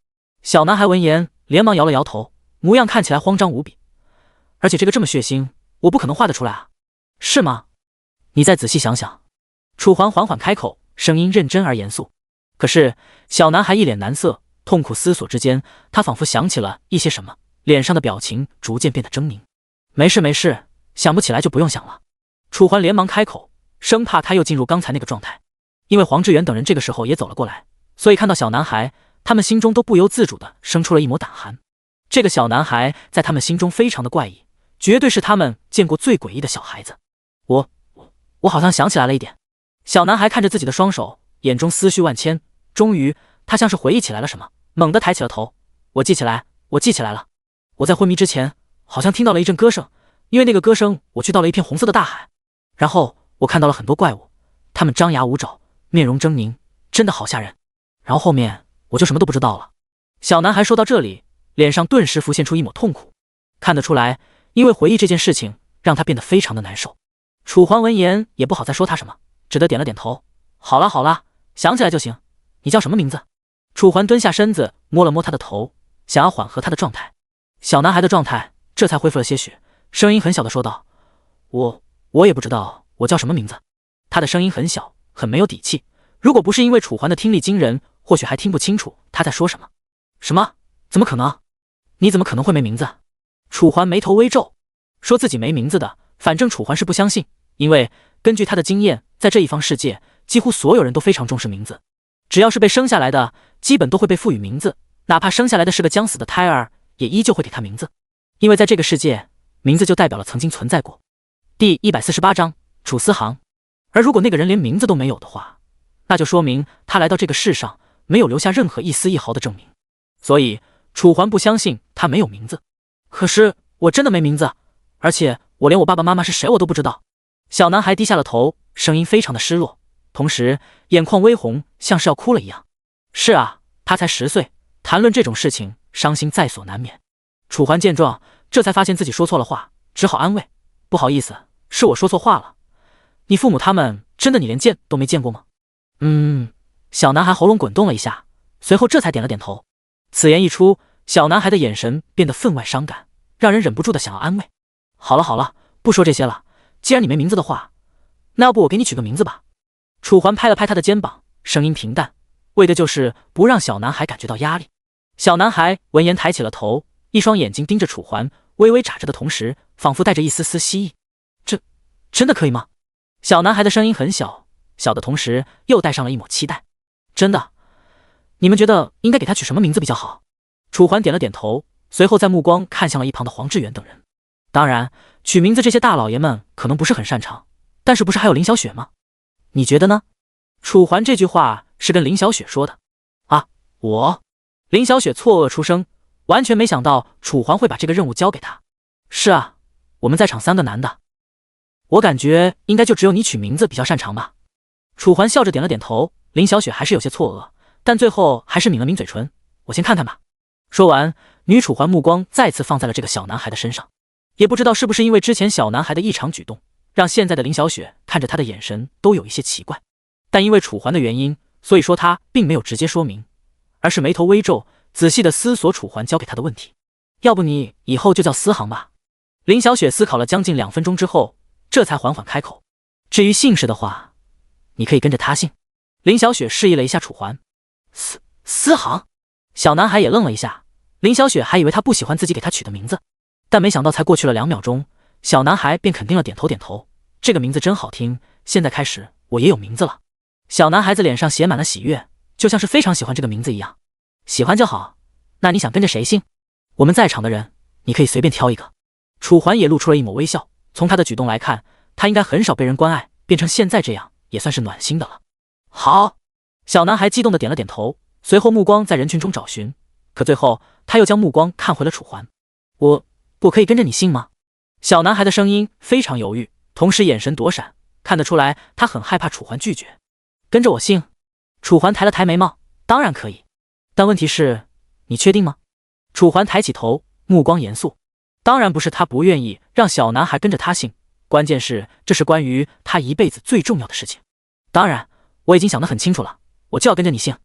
小男孩闻言连忙摇了摇头，模样看起来慌张无比。而且这个这么血腥，我不可能画得出来啊。是吗？你再仔细想想。楚环缓缓开口，声音认真而严肃。可是小男孩一脸难色，痛苦思索之间，他仿佛想起了一些什么，脸上的表情逐渐变得狰狞。没事没事，想不起来就不用想了。楚环连忙开口，生怕他又进入刚才那个状态。因为黄志远等人这个时候也走了过来，所以看到小男孩，他们心中都不由自主地生出了一抹胆寒。这个小男孩在他们心中非常的怪异，绝对是他们见过最诡异的小孩子。我好像想起来了一点。小男孩看着自己的双手，眼中思绪万千，终于他像是回忆起来了什么，猛地抬起了头。我记起来了。我在昏迷之前好像听到了一阵歌声，因为那个歌声我去到了一片红色的大海，然后我看到了很多怪物，他们张牙舞爪，面容狰狞，真的好吓人。然后后面我就什么都不知道了。小男孩说到这里，脸上顿时浮现出一抹痛苦，看得出来，因为回忆这件事情让他变得非常的难受。楚环闻言也不好再说他什么，只得点了点头。好了，想起来就行。你叫什么名字？楚环蹲下身子摸了摸他的头，想要缓和他的状态。小男孩的状态这才恢复了些许，声音很小的说道：我也不知道我叫什么名字。他的声音很小，很没有底气，如果不是因为楚环的听力惊人，或许还听不清楚他在说什么。什么？怎么可能？你怎么可能会没名字？楚环眉头微皱，说自己没名字的，反正楚环是不相信，因为根据他的经验，在这一方世界，几乎所有人都非常重视名字，只要是被生下来的，基本都会被赋予名字，哪怕生下来的是个将死的胎儿，也依旧会给他名字，因为在这个世界，名字就代表了曾经存在过。第148章楚思航。而如果那个人连名字都没有的话，那就说明他来到这个世上没有留下任何一丝一毫的证明，所以楚环不相信他没有名字。可是我真的没名字，而且我连我爸爸妈妈是谁我都不知道。小男孩低下了头，声音非常的失落，同时眼眶微红，像是要哭了一样。是啊，他才10岁，谈论这种事情，伤心在所难免。楚环见状，这才发现自己说错了话，只好安慰：不好意思，是我说错话了。你父母他们真的你连见都没见过吗？小男孩喉咙滚动了一下，随后这才点了点头。此言一出，小男孩的眼神变得分外伤感，让人忍不住的想要安慰。好了，不说这些了，既然你没名字的话，那要不我给你取个名字吧。楚环拍了拍他的肩膀，声音平淡，为的就是不让小男孩感觉到压力。小男孩闻言抬起了头，一双眼睛盯着楚环，微微眨着的同时，仿佛带着一丝丝希冀。这真的可以吗？小男孩的声音很小，小的同时又带上了一抹期待。真的？你们觉得应该给他取什么名字比较好？楚环点了点头，随后在目光看向了一旁的黄志远等人。当然，取名字这些大老爷们可能不是很擅长，但是不是还有林小雪吗？你觉得呢？楚环这句话是跟林小雪说的。啊，我？林小雪错愕出声，完全没想到楚环会把这个任务交给他。是啊，我们在场3个男的，我感觉应该就只有你取名字比较擅长吧。楚环笑着点了点头，林小雪还是有些错愕，但最后还是抿了抿嘴唇。我先看看吧。说完，女楚环目光再次放在了这个小男孩的身上。也不知道是不是因为之前小男孩的异常举动，让现在的林小雪看着他的眼神都有一些奇怪。但因为楚环的原因，所以说他并没有直接说明，而是眉头微皱，仔细的思索楚环交给他的问题。要不你以后就叫思航吧。林小雪思考了将近2分钟之后，这才缓缓开口。至于姓氏的话，你可以跟着他姓。林小雪示意了一下楚环。思航？小男孩也愣了一下，林小雪还以为他不喜欢自己给他取的名字，但没想到才过去了2秒钟，小男孩便肯定了点头。这个名字真好听，现在开始我也有名字了。小男孩子脸上写满了喜悦，就像是非常喜欢这个名字一样。喜欢就好，那你想跟着谁姓？我们在场的人，你可以随便挑一个。楚环也露出了一抹微笑，从他的举动来看，他应该很少被人关爱，变成现在这样也算是暖心的了。好，小男孩激动的点了点头，随后目光在人群中找寻，可最后他又将目光看回了楚环。我可以跟着你姓吗？小男孩的声音非常犹豫，同时眼神躲闪，看得出来他很害怕楚环拒绝。跟着我姓？楚环抬了抬眉毛，当然可以，但问题是，你确定吗？楚环抬起头，目光严肃。当然不是他不愿意让小男孩跟着他姓，关键是这是关于他一辈子最重要的事情。当然，我已经想得很清楚了，我就要跟着你姓。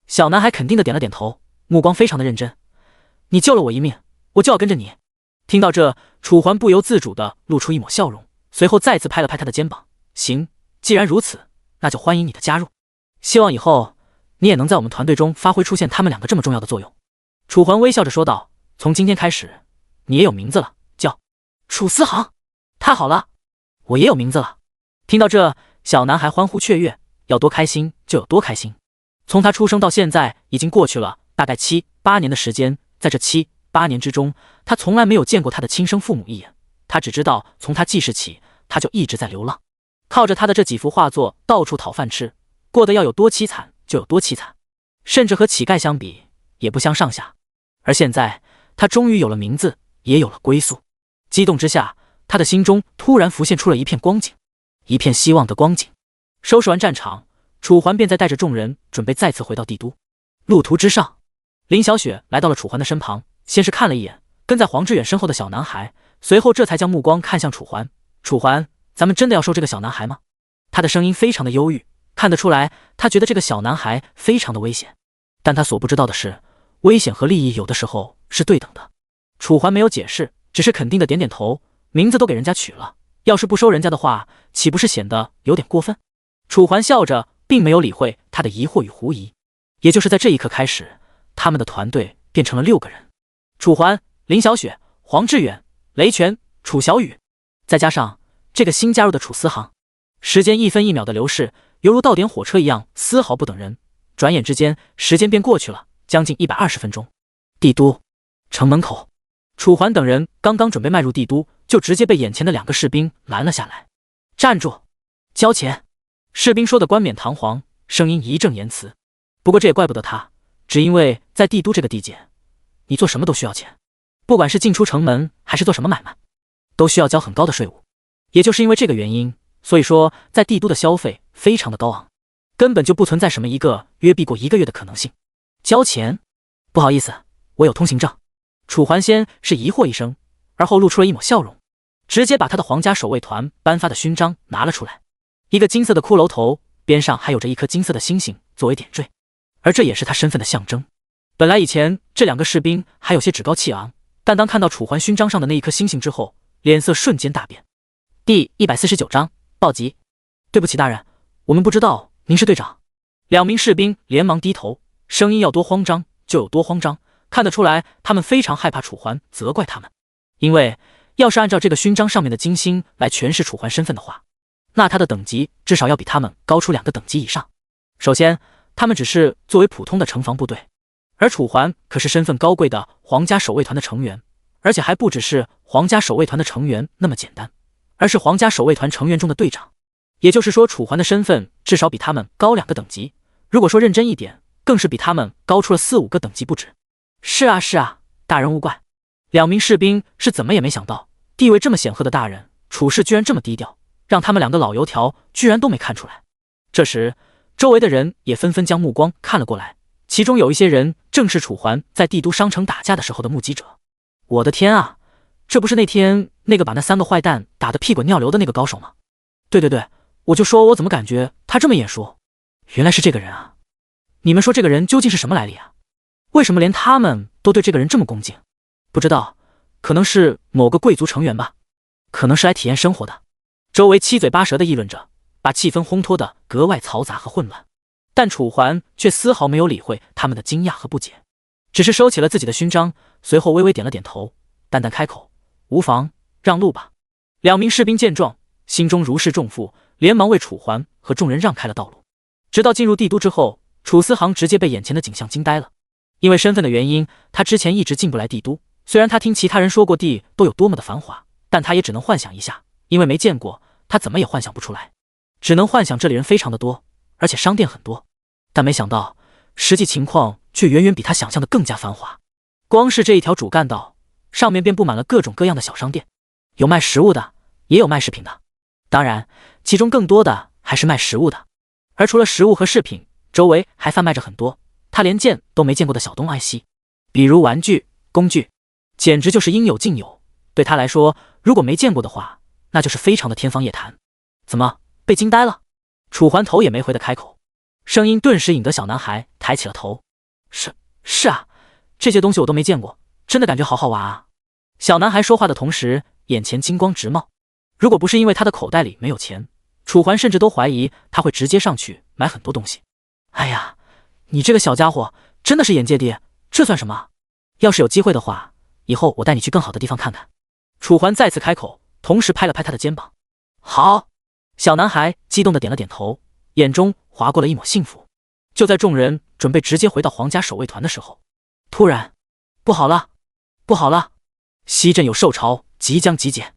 小男孩肯定的点了点头，目光非常的认真。你救了我一命，我就要跟着你。听到这，楚环不由自主的露出一抹笑容，随后再次拍了拍他的肩膀。行，既然如此，那就欢迎你的加入。希望以后你也能在我们团队中发挥出现他们2个这么重要的作用。楚环微笑着说道，从今天开始，你也有名字了，叫……楚思航，太好了，我也有名字了。听到这，小男孩欢呼雀跃，要多开心就有多开心。从他出生到现在，已经过去了大概7、8年的时间，在这7、8年之中，他从来没有见过他的亲生父母一眼。他只知道，从他记事起，他就一直在流浪，靠着他的这几幅画作到处讨饭吃，过得要有多凄惨就有多凄惨，甚至和乞丐相比也不相上下。而现在，他终于有了名字，也有了归宿。激动之下，他的心中突然浮现出了一片光景，一片希望的光景。收拾完战场，楚环便再带着众人准备再次回到帝都。路途之上，林小雪来到了楚环的身旁，先是看了一眼跟在黄志远身后的小男孩，随后这才将目光看向楚环。楚环，咱们真的要收这个小男孩吗？他的声音非常的忧郁，看得出来他觉得这个小男孩非常的危险。但他所不知道的是，危险和利益有的时候是对等的。楚环没有解释，只是肯定的点点头。名字都给人家取了，要是不收人家的话，岂不是显得有点过分？楚环笑着，并没有理会他的疑惑与狐疑。也就是在这一刻开始，他们的团队变成了6个人：楚环、林小雪、黄志远、雷泉、楚小雨，再加上这个新加入的楚思航。时间1分1秒的流逝，犹如到点火车一样，丝毫不等人。转眼之间，时间便过去了将近120分钟。帝都城门口，楚环等人刚刚准备迈入帝都，就直接被眼前的2个士兵拦了下来。站住，交钱！士兵说的冠冕堂皇，声音义正言辞。不过这也怪不得他，只因为在帝都这个地界，你做什么都需要钱，不管是进出城门还是做什么买卖，都需要交很高的税务。也就是因为这个原因，所以说在帝都的消费非常的高昂，根本就不存在什么一个约必过1个月的可能性。交钱？不好意思，我有通行证。楚环先是疑惑一声，而后露出了一抹笑容，直接把他的皇家守卫团颁发的勋章拿了出来，一个金色的骷髅头，边上还有着一颗金色的星星作为点缀，而这也是他身份的象征。本来以前这2个士兵还有些趾高气昂，但当看到楚环勋章上的那一颗星星之后，脸色瞬间大变。第149章暴击。对不起大人，我们不知道您是队长。2名士兵连忙低头，声音要多慌张就有多慌张，看得出来他们非常害怕楚环责怪他们。因为要是按照这个勋章上面的金星来诠释楚环身份的话，那他的等级至少要比他们高出2个等级以上。首先，他们只是作为普通的城防部队，而楚环可是身份高贵的皇家守卫团的成员，而且还不只是皇家守卫团的成员那么简单，而是皇家守卫团成员中的队长。也就是说，楚环的身份至少比他们高2个等级，如果说认真一点，更是比他们高出了4、5个等级不止。是啊是啊，大人勿怪。2名士兵是怎么也没想到，地位这么显赫的大人处事居然这么低调，让他们2个老油条居然都没看出来。这时周围的人也纷纷将目光看了过来，其中有一些人正是楚环在帝都商城打架的时候的目击者。我的天啊，这不是那天那个把那3个坏蛋打得屁滚尿流的那个高手吗？对对对，我就说我怎么感觉他这么眼熟，原来是这个人啊。你们说这个人究竟是什么来历啊？为什么连他们都对这个人这么恭敬？不知道，可能是某个贵族成员吧，可能是来体验生活的。周围七嘴八舌的议论着，把气氛烘托得格外嘈杂和混乱。但楚环却丝毫没有理会他们的惊讶和不解，只是收起了自己的勋章，随后微微点了点头，淡淡开口：无妨，让路吧。2名士兵见状，心中如释重负，连忙为楚环和众人让开了道路。直到进入帝都之后，楚思航直接被眼前的景象惊呆了。因为身份的原因，他之前一直进不来帝都。虽然他听其他人说过地都有多么的繁华，但他也只能幻想一下，因为没见过，他怎么也幻想不出来，只能幻想这里人非常的多，而且商店很多。但没想到实际情况却远远比他想象的更加繁华。光是这一条主干道上面便布满了各种各样的小商店，有卖食物的，也有卖饰品的，当然其中更多的还是卖食物的。而除了食物和饰品，周围还贩卖着很多他连见都没见过的小东西，比如玩具、工具，简直就是应有尽有。对他来说，如果没见过的话，那就是非常的天方夜谭。怎么被惊呆了？楚环头也没回的开口，声音顿时引得小男孩抬起了头。是啊，这些东西我都没见过，真的感觉好好玩啊。小男孩说话的同时，眼前金光直冒。如果不是因为他的口袋里没有钱，楚环甚至都怀疑他会直接上去买很多东西。哎呀，你这个小家伙真的是眼界低，这算什么？要是有机会的话，以后我带你去更好的地方看看。楚环再次开口，同时拍了拍他的肩膀。好！小男孩激动地点了点头，眼中划过了一抹幸福。就在众人准备直接回到皇家守卫团的时候，突然，不好了，不好了！西镇有兽潮即将集结。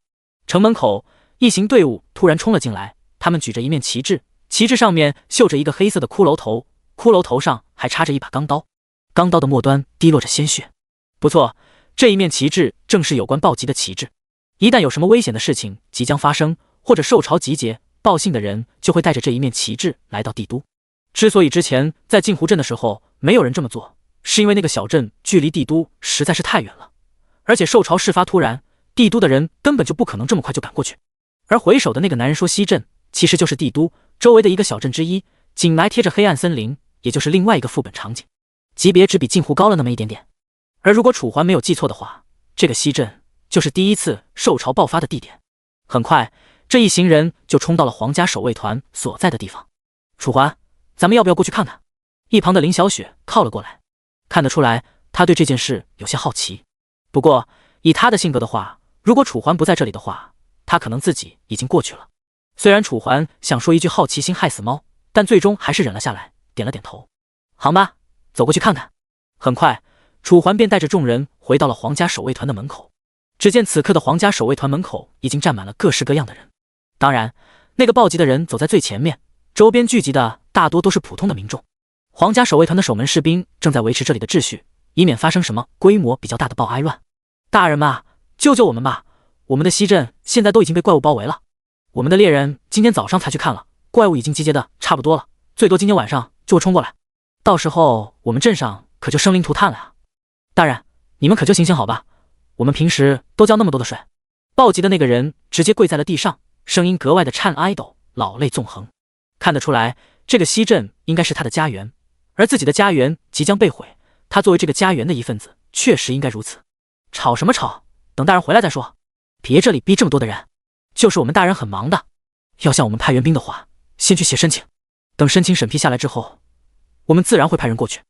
城门口，一行队伍突然冲了进来，他们举着一面旗帜，旗帜上面绣着一个黑色的骷髅头，骷髅头上还插着一把钢刀，钢刀的末端滴落着鲜血。不错，这一面旗帜正是有关暴击的旗帜。一旦有什么危险的事情即将发生，或者兽潮集结，报信的人就会带着这一面旗帜来到帝都。之所以之前在镜湖镇的时候没有人这么做，是因为那个小镇距离帝都实在是太远了，而且兽潮事发突然，帝都的人根本就不可能这么快就赶过去。而回首的那个男人说西镇其实就是帝都周围的一个小镇之一，紧挨贴着黑暗森林，也就是另外一个副本场景，级别只比镜湖高了那么一点点。而如果楚环没有记错的话，这个西镇就是第一次兽潮爆发的地点。很快，这一行人就冲到了皇家守卫团所在的地方。楚环，咱们要不要过去看看？一旁的林小雪靠了过来，看得出来她对这件事有些好奇。不过以她的性格的话，如果楚环不在这里的话，她可能自己已经过去了。虽然楚环想说一句好奇心害死猫，但最终还是忍了下来，点了点头。好吧，走过去看看。很快，楚环便带着众人回到了皇家守卫团的门口。只见此刻的皇家守卫团门口已经站满了各式各样的人，当然那个暴击的人走在最前面，周边聚集的大多都是普通的民众。皇家守卫团的守门士兵正在维持这里的秩序，以免发生什么规模比较大的暴哀乱。大人们啊，救救我们吧！我们的西镇现在都已经被怪物包围了，我们的猎人今天早上才去看了，怪物已经集结的差不多了，最多今天晚上就会冲过来，到时候我们镇上可就生灵涂炭了啊！大人，你们可就行行好吧，我们平时都交那么多的税。暴击的那个人直接跪在了地上，声音格外的颤哀抖，老泪纵横。看得出来，这个西镇应该是他的家园，而自己的家园即将被毁，他作为这个家园的一份子，确实应该如此。吵什么吵？等大人回来再说。别这里逼这么多的人，就是我们大人很忙的，要向我们派援兵的话，先去写申请，等申请审批下来之后，我们自然会派人过去。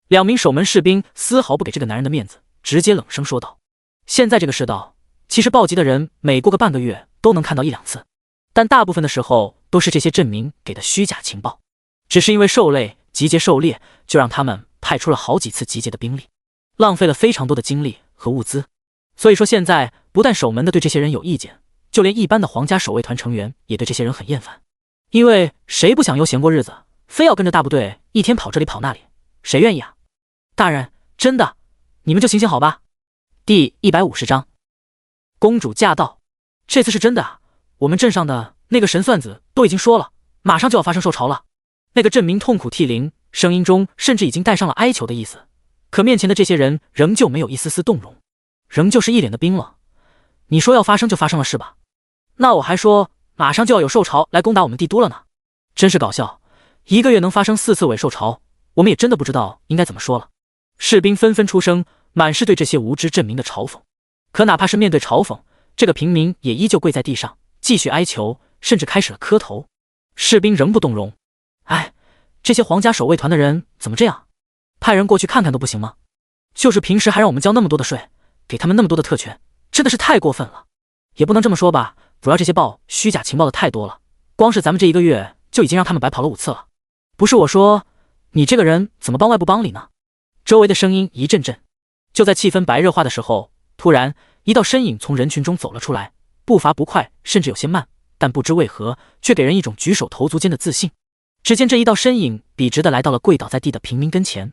两名守门士兵丝毫不给这个男人的面子，直接冷声说道。现在这个世道，其实暴击的人每过个半个月都能看到一两次，但大部分的时候都是这些镇民给的虚假情报。只是因为兽类集结狩猎，就让他们派出了好几次集结的兵力，浪费了非常多的精力和物资。所以说现在不但守门的对这些人有意见，就连一般的皇家守卫团成员也对这些人很厌烦。因为谁不想悠闲过日子，非要跟着大部队一天跑这里跑那里，谁愿意啊？大人，真的，你们就行行好吧。第150章，公主驾到。这次是真的啊！我们镇上的那个神算子都已经说了，马上就要发生兽潮了。那个镇民痛苦涕零，声音中甚至已经带上了哀求的意思。可面前的这些人仍旧没有一丝丝动容，仍旧是一脸的冰冷。你说要发生就发生了是吧？那我还说马上就要有兽潮来攻打我们帝都了呢，真是搞笑！一个月能发生4次尾兽潮，我们也真的不知道应该怎么说了。士兵纷纷出声，满是对这些无知镇民的嘲讽。可哪怕是面对嘲讽，这个平民也依旧跪在地上，继续哀求，甚至开始了磕头。士兵仍不动容。哎，这些皇家守卫团的人怎么这样？派人过去看看都不行吗？就是平时还让我们交那么多的税，给他们那么多的特权，真的是太过分了。也不能这么说吧，主要这些报虚假情报的太多了，光是咱们这一个月就已经让他们白跑了5次了。不是我说，你这个人怎么帮外不帮里呢？周围的声音一阵阵。就在气氛白热化的时候，突然一道身影从人群中走了出来，步伐不快，甚至有些慢，但不知为何却给人一种举手投足间的自信。只见这一道身影笔直地来到了跪倒在地的平民跟前，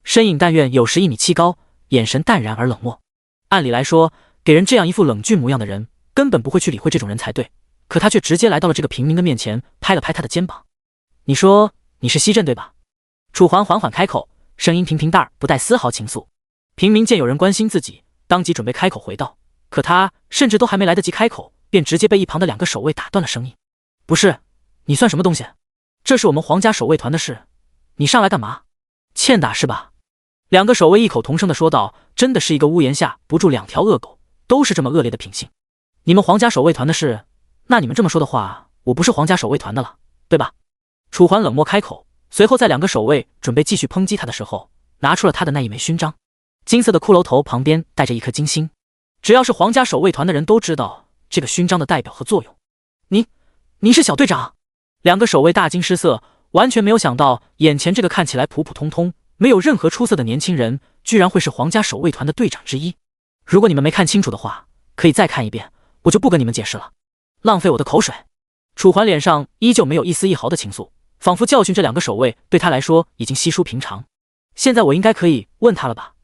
身影但愿有时1米7高，眼神淡然而冷漠。按理来说，给人这样一副冷峻模样的人根本不会去理会这种人才对，可他却直接来到了这个平民的面前，拍了拍他的肩膀。你说你是西镇对吧？楚环缓缓开口，声音平平淡，不带丝毫情愫。平民见有人关心自己，当即准备开口回道，可他甚至都还没来得及开口，便直接被一旁的2个守卫打断了声音。不是，你算什么东西？这是我们皇家守卫团的事，你上来干嘛？欠打是吧？2个守卫异口同声地说道，真的是一个屋檐下不住2条恶狗，都是这么恶劣的品性。你们皇家守卫团的事，那你们这么说的话，我不是皇家守卫团的了，对吧？楚环冷漠开口，随后在2个守卫准备继续抨击他的时候，拿出了他的那一枚勋章，金色的骷髅头旁边带着一颗金星。只要是皇家守卫团的人都知道这个勋章的代表和作用。你是小队长？两个守卫大惊失色，完全没有想到眼前这个看起来普普通通、没有任何出色的年轻人，居然会是皇家守卫团的队长之一。如果你们没看清楚的话，可以再看一遍，我就不跟你们解释了，浪费我的口水。楚环脸上依旧没有一丝一毫的情愫，仿佛教训这两个守卫对他来说已经稀疏平常。现在我应该可以问他了吧？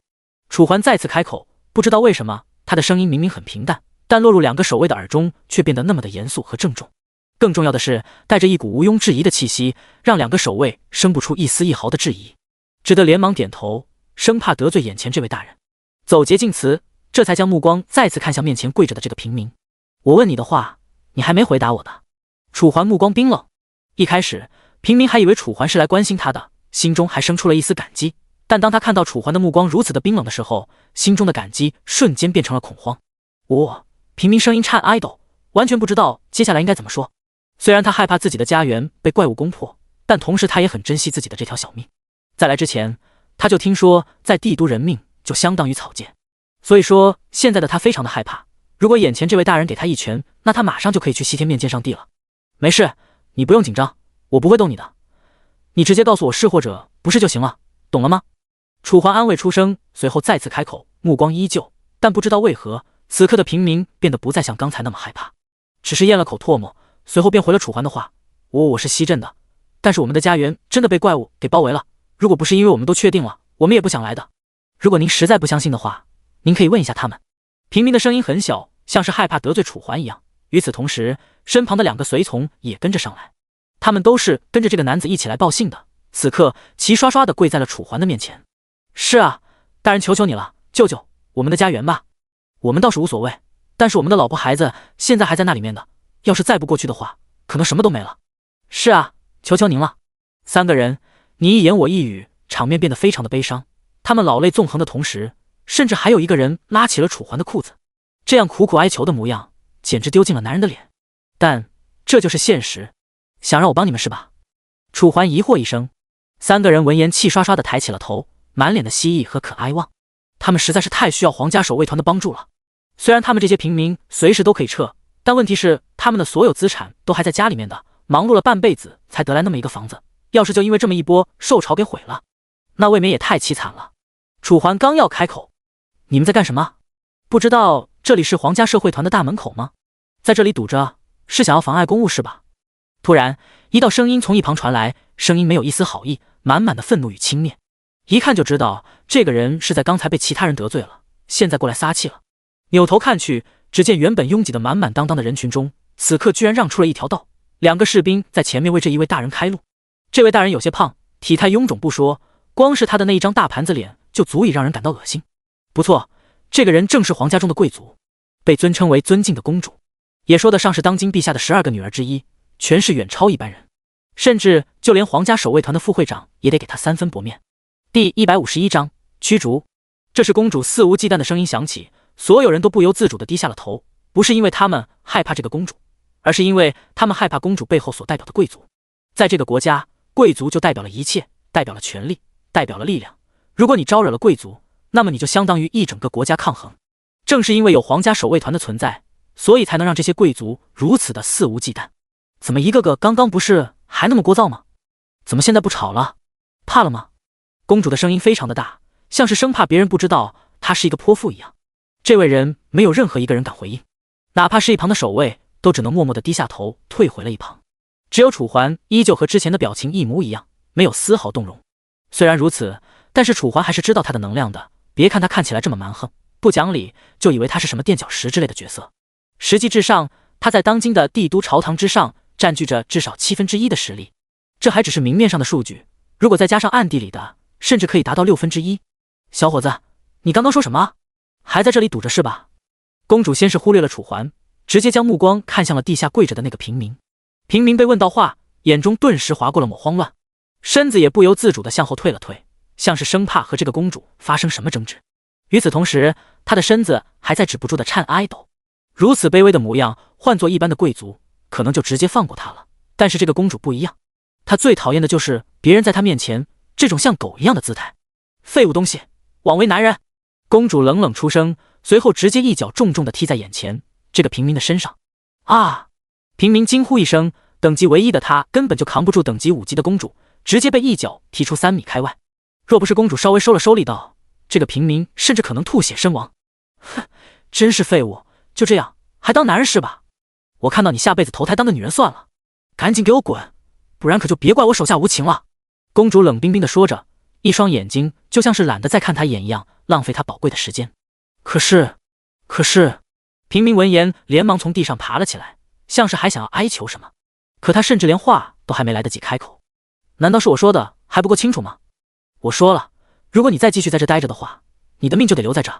楚环再次开口，不知道为什么，他的声音明明很平淡，但落入两个守卫的耳中却变得那么的严肃和郑重。更重要的是，带着一股毋庸置疑的气息，让两个守卫生不出一丝一毫的质疑，只得连忙点头，生怕得罪眼前这位大人。走捷径词，这才将目光再次看向面前跪着的这个平民。我问你的话，你还没回答我的。楚环目光冰冷，一开始平民还以为楚环是来关心他的，心中还生出了一丝感激，但当他看到楚环的目光如此的冰冷的时候，心中的感激瞬间变成了恐慌。平民声音颤哀抖，完全不知道接下来应该怎么说。虽然他害怕自己的家园被怪物攻破，但同时他也很珍惜自己的这条小命。在来之前，他就听说在帝都人命就相当于草芥，所以说现在的他非常的害怕，如果眼前这位大人给他一拳，那他马上就可以去西天面见上帝了。没事，你不用紧张，我不会动你的，你直接告诉我是或者不是就行了，懂了吗？楚环安慰出声，随后再次开口，目光依旧，但不知道为何此刻的平民变得不再像刚才那么害怕，只是咽了口唾沫，随后便回了楚环的话，我是西镇的，但是我们的家园真的被怪物给包围了，如果不是因为我们都确定了，我们也不想来的。如果您实在不相信的话，您可以问一下他们。平民的声音很小，像是害怕得罪楚环一样。与此同时，身旁的两个随从也跟着上来，他们都是跟着这个男子一起来报信的，此刻齐刷刷地跪在了楚环的面前。是啊，大人求求你了，救救我们的家园吧。我们倒是无所谓，但是我们的老婆孩子现在还在那里面的，要是再不过去的话，可能什么都没了。是啊，求求您了。三个人你一言我一语，场面变得非常的悲伤。他们老泪纵横的同时，甚至还有一个人拉起了楚环的裤子，这样苦苦哀求的模样简直丢尽了男人的脸。但这就是现实，想让我帮你们是吧？楚环疑惑一声。三个人闻言气刷刷的抬起了头，满脸的希冀和可哀望。他们实在是太需要皇家守卫团的帮助了。虽然他们这些平民随时都可以撤，但问题是他们的所有资产都还在家里面的，忙碌了半辈子才得来那么一个房子，要是就因为这么一波受潮给毁了，那未免也太凄惨了。楚环刚要开口，你们在干什么？不知道这里是皇家社会团的大门口吗？在这里堵着，是想要妨碍公务是吧？突然一道声音从一旁传来，声音没有一丝好意，满满的愤怒与轻蔑，一看就知道这个人是在刚才被其他人得罪了，现在过来撒气了。扭头看去，只见原本拥挤的满满当当的人群中，此刻居然让出了一条道，两个士兵在前面为这一位大人开路。这位大人有些胖，体态臃肿不说，光是他的那一张大盘子脸就足以让人感到恶心。不错，这个人正是皇家中的贵族，被尊称为尊敬的公主，也说得上是当今陛下的12个女儿之一，权势远超一般人，甚至就连皇家守卫团的副会长也得给他3分薄面。第151章驱逐。这是公主肆无忌惮的声音响起，所有人都不由自主地低下了头，不是因为他们害怕这个公主，而是因为他们害怕公主背后所代表的贵族。在这个国家，贵族就代表了一切，代表了权力，代表了力量。如果你招惹了贵族，那么你就相当于一整个国家抗衡。正是因为有皇家守卫团的存在，所以才能让这些贵族如此的肆无忌惮。怎么一个个刚刚不是还那么聒噪吗？怎么现在不吵了？怕了吗？公主的声音非常的大，像是生怕别人不知道她是一个泼妇一样。这位人没有任何一个人敢回应，哪怕是一旁的守卫都只能默默地低下头退回了一旁。只有楚环依旧和之前的表情一模一样，没有丝毫动容。虽然如此，但是楚环还是知道他的能量的，别看他看起来这么蛮横不讲理，就以为他是什么垫脚石之类的角色，实际至上他在当今的帝都朝堂之上占据着至少1/7的实力，这还只是明面上的数据，如果再加上暗地里的，甚至可以达到1/6。小伙子，你刚刚说什么？还在这里堵着是吧？公主先是忽略了楚环，直接将目光看向了地下跪着的那个平民。平民被问到话，眼中顿时划过了抹慌乱，身子也不由自主地向后退了退，像是生怕和这个公主发生什么争执。与此同时，他的身子还在止不住的颤哀抖。如此卑微的模样，换做一般的贵族可能就直接放过他了，但是这个公主不一样，她最讨厌的就是别人在她面前这种像狗一样的姿态。废物东西，枉为男人！公主冷冷出声，随后直接一脚重重地踢在眼前这个平民的身上。啊！平民惊呼一声，等级唯一的他根本就扛不住等级5级的公主，直接被一脚踢出3米开外。若不是公主稍微收了收力道，这个平民甚至可能吐血身亡。哼，真是废物，就这样还当男人是吧？我看到你下辈子投胎当个女人算了，赶紧给我滚，不然可就别怪我手下无情了。公主冷冰冰地说着，一双眼睛就像是懒得再看他一眼一样，浪费他宝贵的时间。可是，平民闻言连忙从地上爬了起来，像是还想要哀求什么，可他甚至连话都还没来得及开口。难道是我说的还不够清楚吗？我说了，如果你再继续在这待着的话，你的命就得留在这。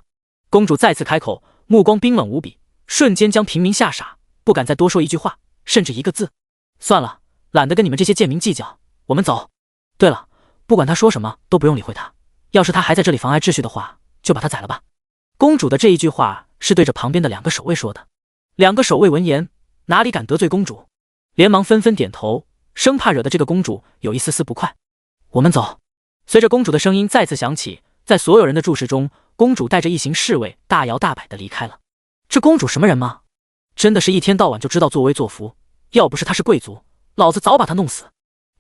公主再次开口，目光冰冷无比，瞬间将平民吓傻，不敢再多说一句话，甚至一个字。算了，懒得跟你们这些贱民计较，我们走。对了，不管他说什么都不用理会他，要是他还在这里妨碍秩序的话，就把他宰了吧。公主的这一句话是对着旁边的2个守卫说的。2个守卫闻言，哪里敢得罪公主，连忙纷纷点头，生怕惹得这个公主有一丝丝不快。我们走。随着公主的声音再次响起，在所有人的注视中，公主带着一行侍卫大摇大摆地离开了。这公主什么人吗？真的是一天到晚就知道作威作福，要不是她是贵族，老子早把她弄死。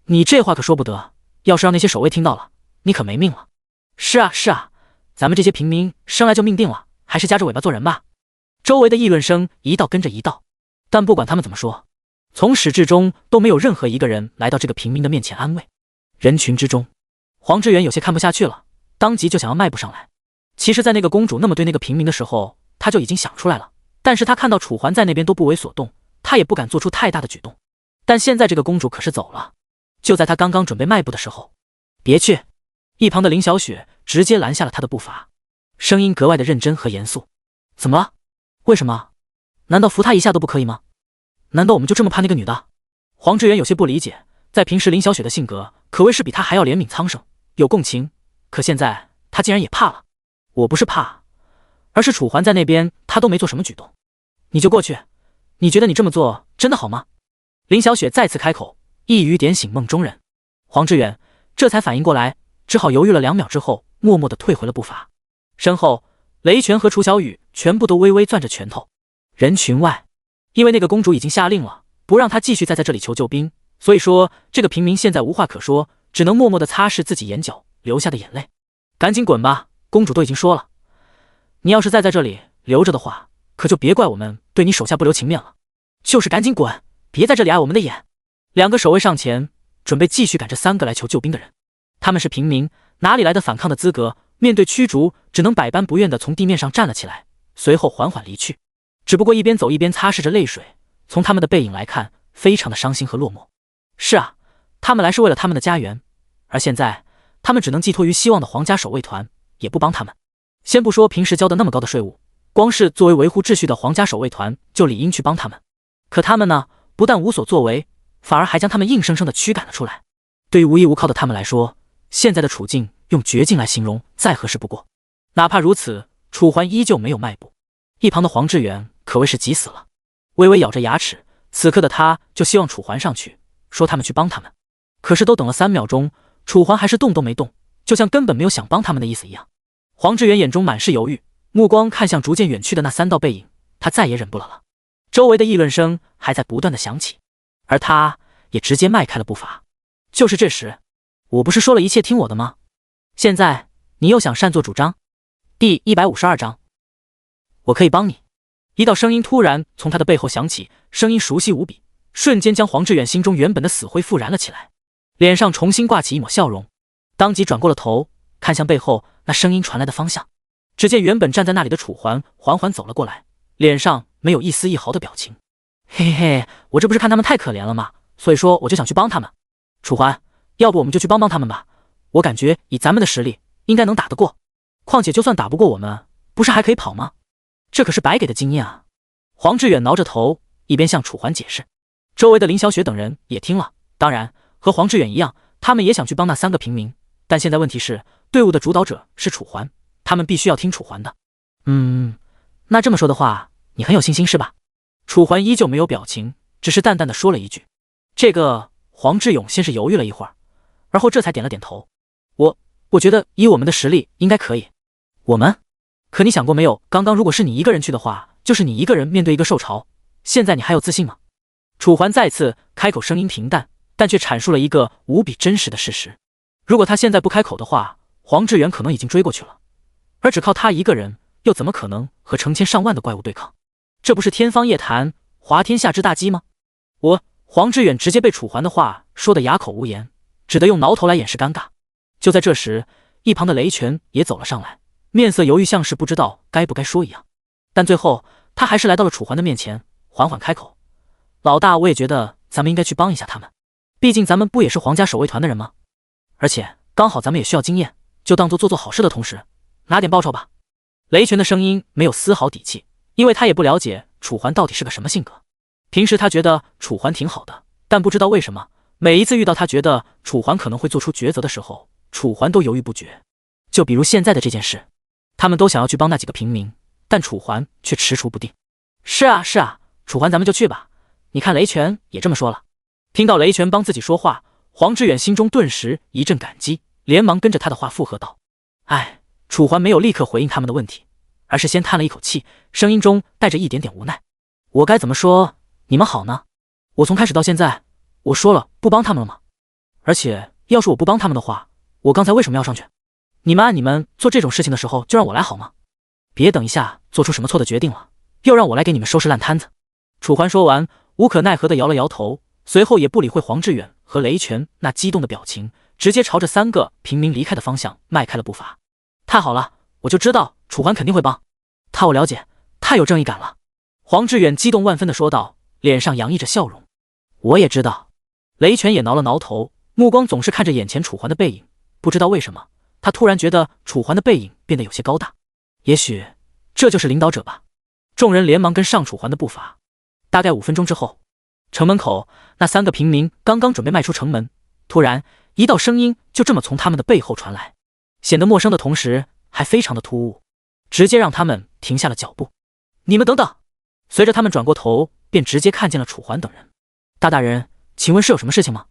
你这话可说不得，要是让那些守卫听到了，你可没命了。是啊，咱们这些平民生来就命定了，还是夹着尾巴做人吧。周围的议论声一道跟着一道，但不管他们怎么说，从始至终都没有任何一个人来到这个平民的面前安慰。人群之中，黄志远有些看不下去了，当即就想要迈步上来。其实在那个公主那么对那个平民的时候，他就已经想出来了，但是他看到楚环在那边都不为所动，他也不敢做出太大的举动。但现在这个公主可是走了，就在他刚刚准备迈步的时候，别去！一旁的林小雪直接拦下了他的步伐，声音格外的认真和严肃。怎么了？为什么？难道扶她一下都不可以吗？难道我们就这么怕那个女的？黄志远有些不理解，在平时林小雪的性格可谓是比他还要怜悯苍生，有共情，可现在他竟然也怕了。我不是怕，而是楚环在那边他都没做什么举动，你就过去，你觉得你这么做真的好吗？林小雪再次开口，一语点醒梦中人。黄志远这才反应过来，只好犹豫了2秒之后，默默地退回了步伐。身后雷泉和楚小雨全部都微微攥着拳头。人群外，因为那个公主已经下令了，不让他继续再在这里求救兵，所以说这个平民现在无话可说，只能默默地擦拭自己眼角流下的眼泪。赶紧滚吧，公主都已经说了，你要是再在这里留着的话，可就别怪我们对你手下不留情面了。就是赶紧滚，别在这里碍我们的眼。2个守卫上前，准备继续赶这3个来求救兵的人。他们是平民，哪里来的反抗的资格？面对驱逐，只能百般不愿地从地面上站了起来，随后缓缓离去。只不过一边走一边擦拭着泪水，从他们的背影来看，非常的伤心和落寞。是啊，他们来是为了他们的家园，而现在他们只能寄托于希望的皇家守卫团也不帮他们。先不说平时交的那么高的税务，光是作为维护秩序的皇家守卫团就理应去帮他们，可他们呢，不但无所作为，反而还将他们硬生生地驱赶了出来。对于无依无靠的他们来说，现在的处境用绝境来形容再合适不过。哪怕如此，楚环依旧没有迈步。一旁的黄志远可谓是急死了，微微咬着牙齿，此刻的他就希望楚环上去，说他们去帮他们。可是都等了3秒钟，楚环还是动都没动，就像根本没有想帮他们的意思一样。黄志远眼中满是犹豫，目光看向逐渐远去的那3道背影，他再也忍不了了。周围的议论声还在不断的响起，而他也直接迈开了步伐。就是这时，我不是说了一切听我的吗？现在你又想擅作主张？第152章，我可以帮你。一道声音突然从他的背后响起，声音熟悉无比，瞬间将黄志远心中原本的死灰复燃了起来，脸上重新挂起一抹笑容，当即转过了头，看向背后那声音传来的方向。只见原本站在那里的楚环缓缓走了过来，脸上没有一丝一毫的表情。嘿嘿，我这不是看他们太可怜了吗？所以说我就想去帮他们。楚环，要不我们就去帮帮他们吧，我感觉以咱们的实力应该能打得过，况且就算打不过我们，不是还可以跑吗？这可是白给的经验啊。黄志远挠着头，一边向楚环解释。周围的林小雪等人也听了，当然和黄志远一样，他们也想去帮那3个平民，但现在问题是队伍的主导者是楚环，他们必须要听楚环的。那这么说的话，你很有信心是吧？楚环依旧没有表情，只是淡淡的说了一句。这个黄志勇先是犹豫了一会儿，而后这才点了点头。我觉得以我们的实力应该可以。我们可你想过没有，刚刚如果是你一个人去的话，就是你一个人面对一个受潮，现在你还有自信吗？楚环再次开口，声音平淡，但却阐述了一个无比真实的事实。如果他现在不开口的话，黄志远可能已经追过去了，而只靠他一个人，又怎么可能和成千上万的怪物对抗？这不是天方夜谭，滑天下之大稽吗？黄志远直接被楚环的话说得哑口无言，只得用挠头来掩饰尴尬。就在这时，一旁的雷拳也走了上来，面色犹豫，像是不知道该不该说一样。但最后他还是来到了楚环的面前，缓缓开口：老大，我也觉得咱们应该去帮一下他们，毕竟咱们不也是皇家守卫团的人吗？而且刚好咱们也需要经验，就当做好事的同时拿点报酬吧。雷拳的声音没有丝毫底气，因为他也不了解楚环到底是个什么性格。平时他觉得楚环挺好的，但不知道为什么，每一次遇到他觉得楚环可能会做出抉择的时候，楚环都犹豫不决。就比如现在的这件事，他们都想要去帮那几个平民，但楚环却踟蹰不定。是啊，楚环，咱们就去吧。你看雷拳也这么说了。听到雷拳帮自己说话，黄志远心中顿时一阵感激，连忙跟着他的话附和道：楚环没有立刻回应他们的问题，而是先叹了一口气，声音中带着一点点无奈。我该怎么说你们好呢？我从开始到现在，我说了不帮他们了吗？而且要是我不帮他们的话，我刚才为什么要上去？你们按你们做这种事情的时候就让我来好吗？别等一下做出什么错的决定了，又让我来给你们收拾烂摊子。楚环说完，无可奈何地摇了摇头，随后也不理会黄志远和雷拳那激动的表情，直接朝着3个平民离开的方向迈开了步伐。太好了，我就知道楚环肯定会帮他，我了解，太有正义感了。黄志远激动万分地说道，脸上洋溢着笑容。我也知道。雷拳也挠了挠头，目光总是看着眼前楚环的背影，不知道为什么，他突然觉得楚环的背影变得有些高大，也许这就是领导者吧。众人连忙跟上楚环的步伐。大概5分钟之后，城门口那3个平民刚刚准备迈出城门，突然一道声音就这么从他们的背后传来，显得陌生的同时还非常的突兀，直接让他们停下了脚步。你们等等！随着他们转过头，便直接看见了楚环等人。大人，请问是有什么事情吗？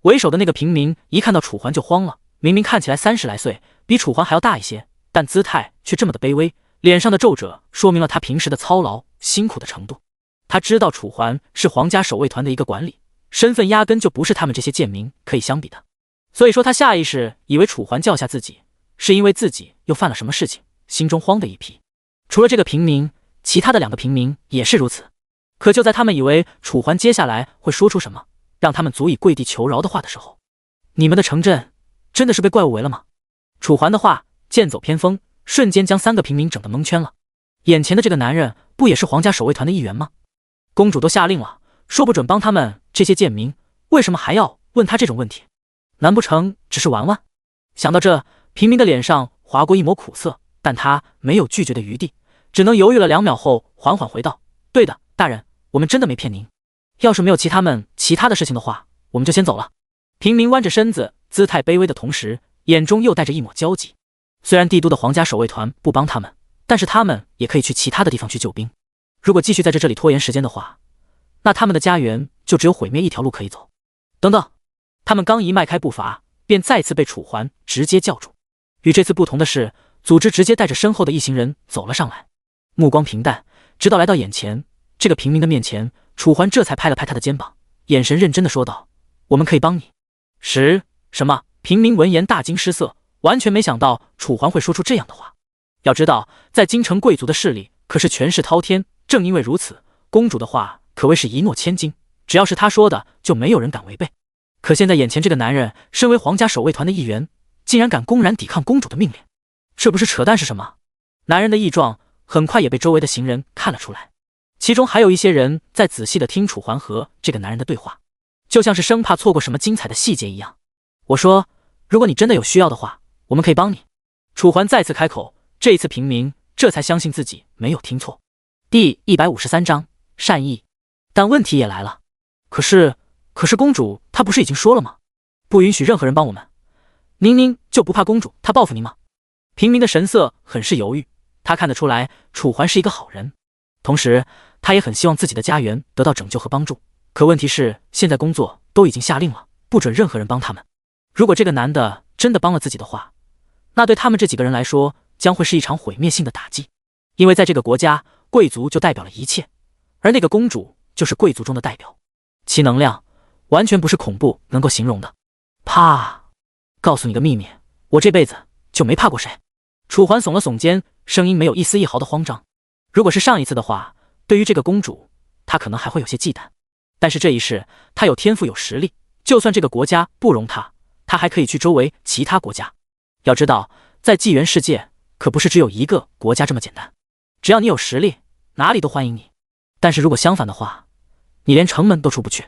为首的那个平民一看到楚环就慌了，明明看起来30来岁，比楚环还要大一些，但姿态却这么的卑微，脸上的皱褶说明了他平时的操劳辛苦的程度。他知道楚环是皇家守卫团的一个管理，身份压根就不是他们这些贱民可以相比的，所以说他下意识以为楚环叫下自己，是因为自己又犯了什么事情，心中慌的一批。除了这个平民，其他的2个平民也是如此。可就在他们以为楚环接下来会说出什么让他们足以跪地求饶的话的时候，你们的城镇真的是被怪物围了吗？楚环的话剑走偏锋，瞬间将3个平民整得蒙圈了。眼前的这个男人不也是皇家守卫团的一员吗？公主都下令了，说不准帮他们这些贱民，为什么还要问他这种问题？难不成只是玩玩？想到这，平民的脸上划过一抹苦涩，但他没有拒绝的余地，只能犹豫了2秒后缓缓回道：对的，大人，我们真的没骗您。要是没有其他的事情的话，我们就先走了。平民弯着身子，姿态卑微的同时，眼中又带着一抹焦急。虽然帝都的皇家守卫团不帮他们，但是他们也可以去其他的地方去救兵。如果继续在这里拖延时间的话，那他们的家园就只有毁灭一条路可以走。等等，他们刚一迈开步伐，便再次被楚环直接叫住。与这次不同的是，组织直接带着身后的一行人走了上来，目光平淡，直到来到眼前这个平民的面前，楚环这才拍了拍他的肩膀，眼神认真的说道：我们可以帮你。什么？平民闻言大惊失色，完全没想到楚环会说出这样的话。要知道，在京城贵族的势力可是权势滔天，正因为如此，公主的话可谓是一诺千金，只要是她说的，就没有人敢违背。可现在眼前这个男人，身为皇家守卫团的一员，竟然敢公然抵抗公主的命令，这不是扯淡是什么？男人的异状很快也被周围的行人看了出来，其中还有一些人在仔细的听楚环和这个男人的对话，就像是生怕错过什么精彩的细节一样。我说，如果你真的有需要的话，我们可以帮你。楚环再次开口，这一次平民这才相信自己没有听错。第153章善意。但问题也来了，可是公主她不是已经说了吗？不允许任何人帮我们。您就不怕公主她报复您吗？平民的神色很是犹豫，他看得出来楚环是一个好人，同时他也很希望自己的家园得到拯救和帮助。可问题是，现在工作都已经下令了，不准任何人帮他们。如果这个男的真的帮了自己的话，那对他们这几个人来说，将会是一场毁灭性的打击。因为在这个国家，贵族就代表了一切，而那个公主就是贵族中的代表，其能量完全不是恐怖能够形容的。怕，告诉你个秘密，我这辈子就没怕过谁。楚环耸了耸肩，声音没有一丝一毫的慌张。如果是上一次的话，对于这个公主，他可能还会有些忌惮，但是这一世，他有天赋有实力，就算这个国家不容他，他还可以去周围其他国家。要知道，在纪元世界，可不是只有一个国家这么简单，只要你有实力，哪里都欢迎你。但是如果相反的话，你连城门都出不去。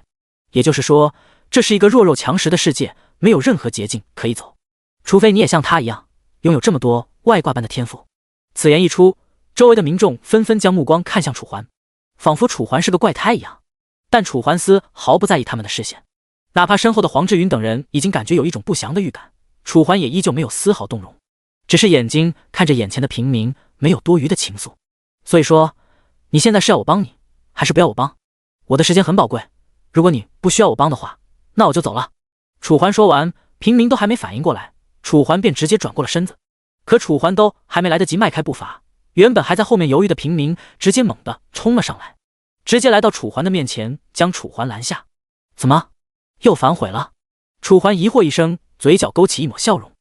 也就是说，这是一个弱肉强食的世界，没有任何捷径可以走，除非你也像他一样，拥有这么多外挂般的天赋。此言一出，周围的民众纷纷将目光看向楚环，仿佛楚环是个怪胎一样。但楚环丝毫不在意他们的视线，哪怕身后的黄志云等人已经感觉有一种不祥的预感，楚环也依旧没有丝毫动容，只是眼睛看着眼前的平民，没有多余的情愫。所以说，你现在是要我帮你，还是不要我帮？我的时间很宝贵，如果你不需要我帮的话，那我就走了。楚环说完，平民都还没反应过来，楚环便直接转过了身子。可楚环都还没来得及迈开步伐，原本还在后面犹豫的平民直接猛地冲了上来，直接来到楚环的面前，将楚环拦下。怎么，又反悔了？楚环疑惑一声，嘴角勾起一抹笑容。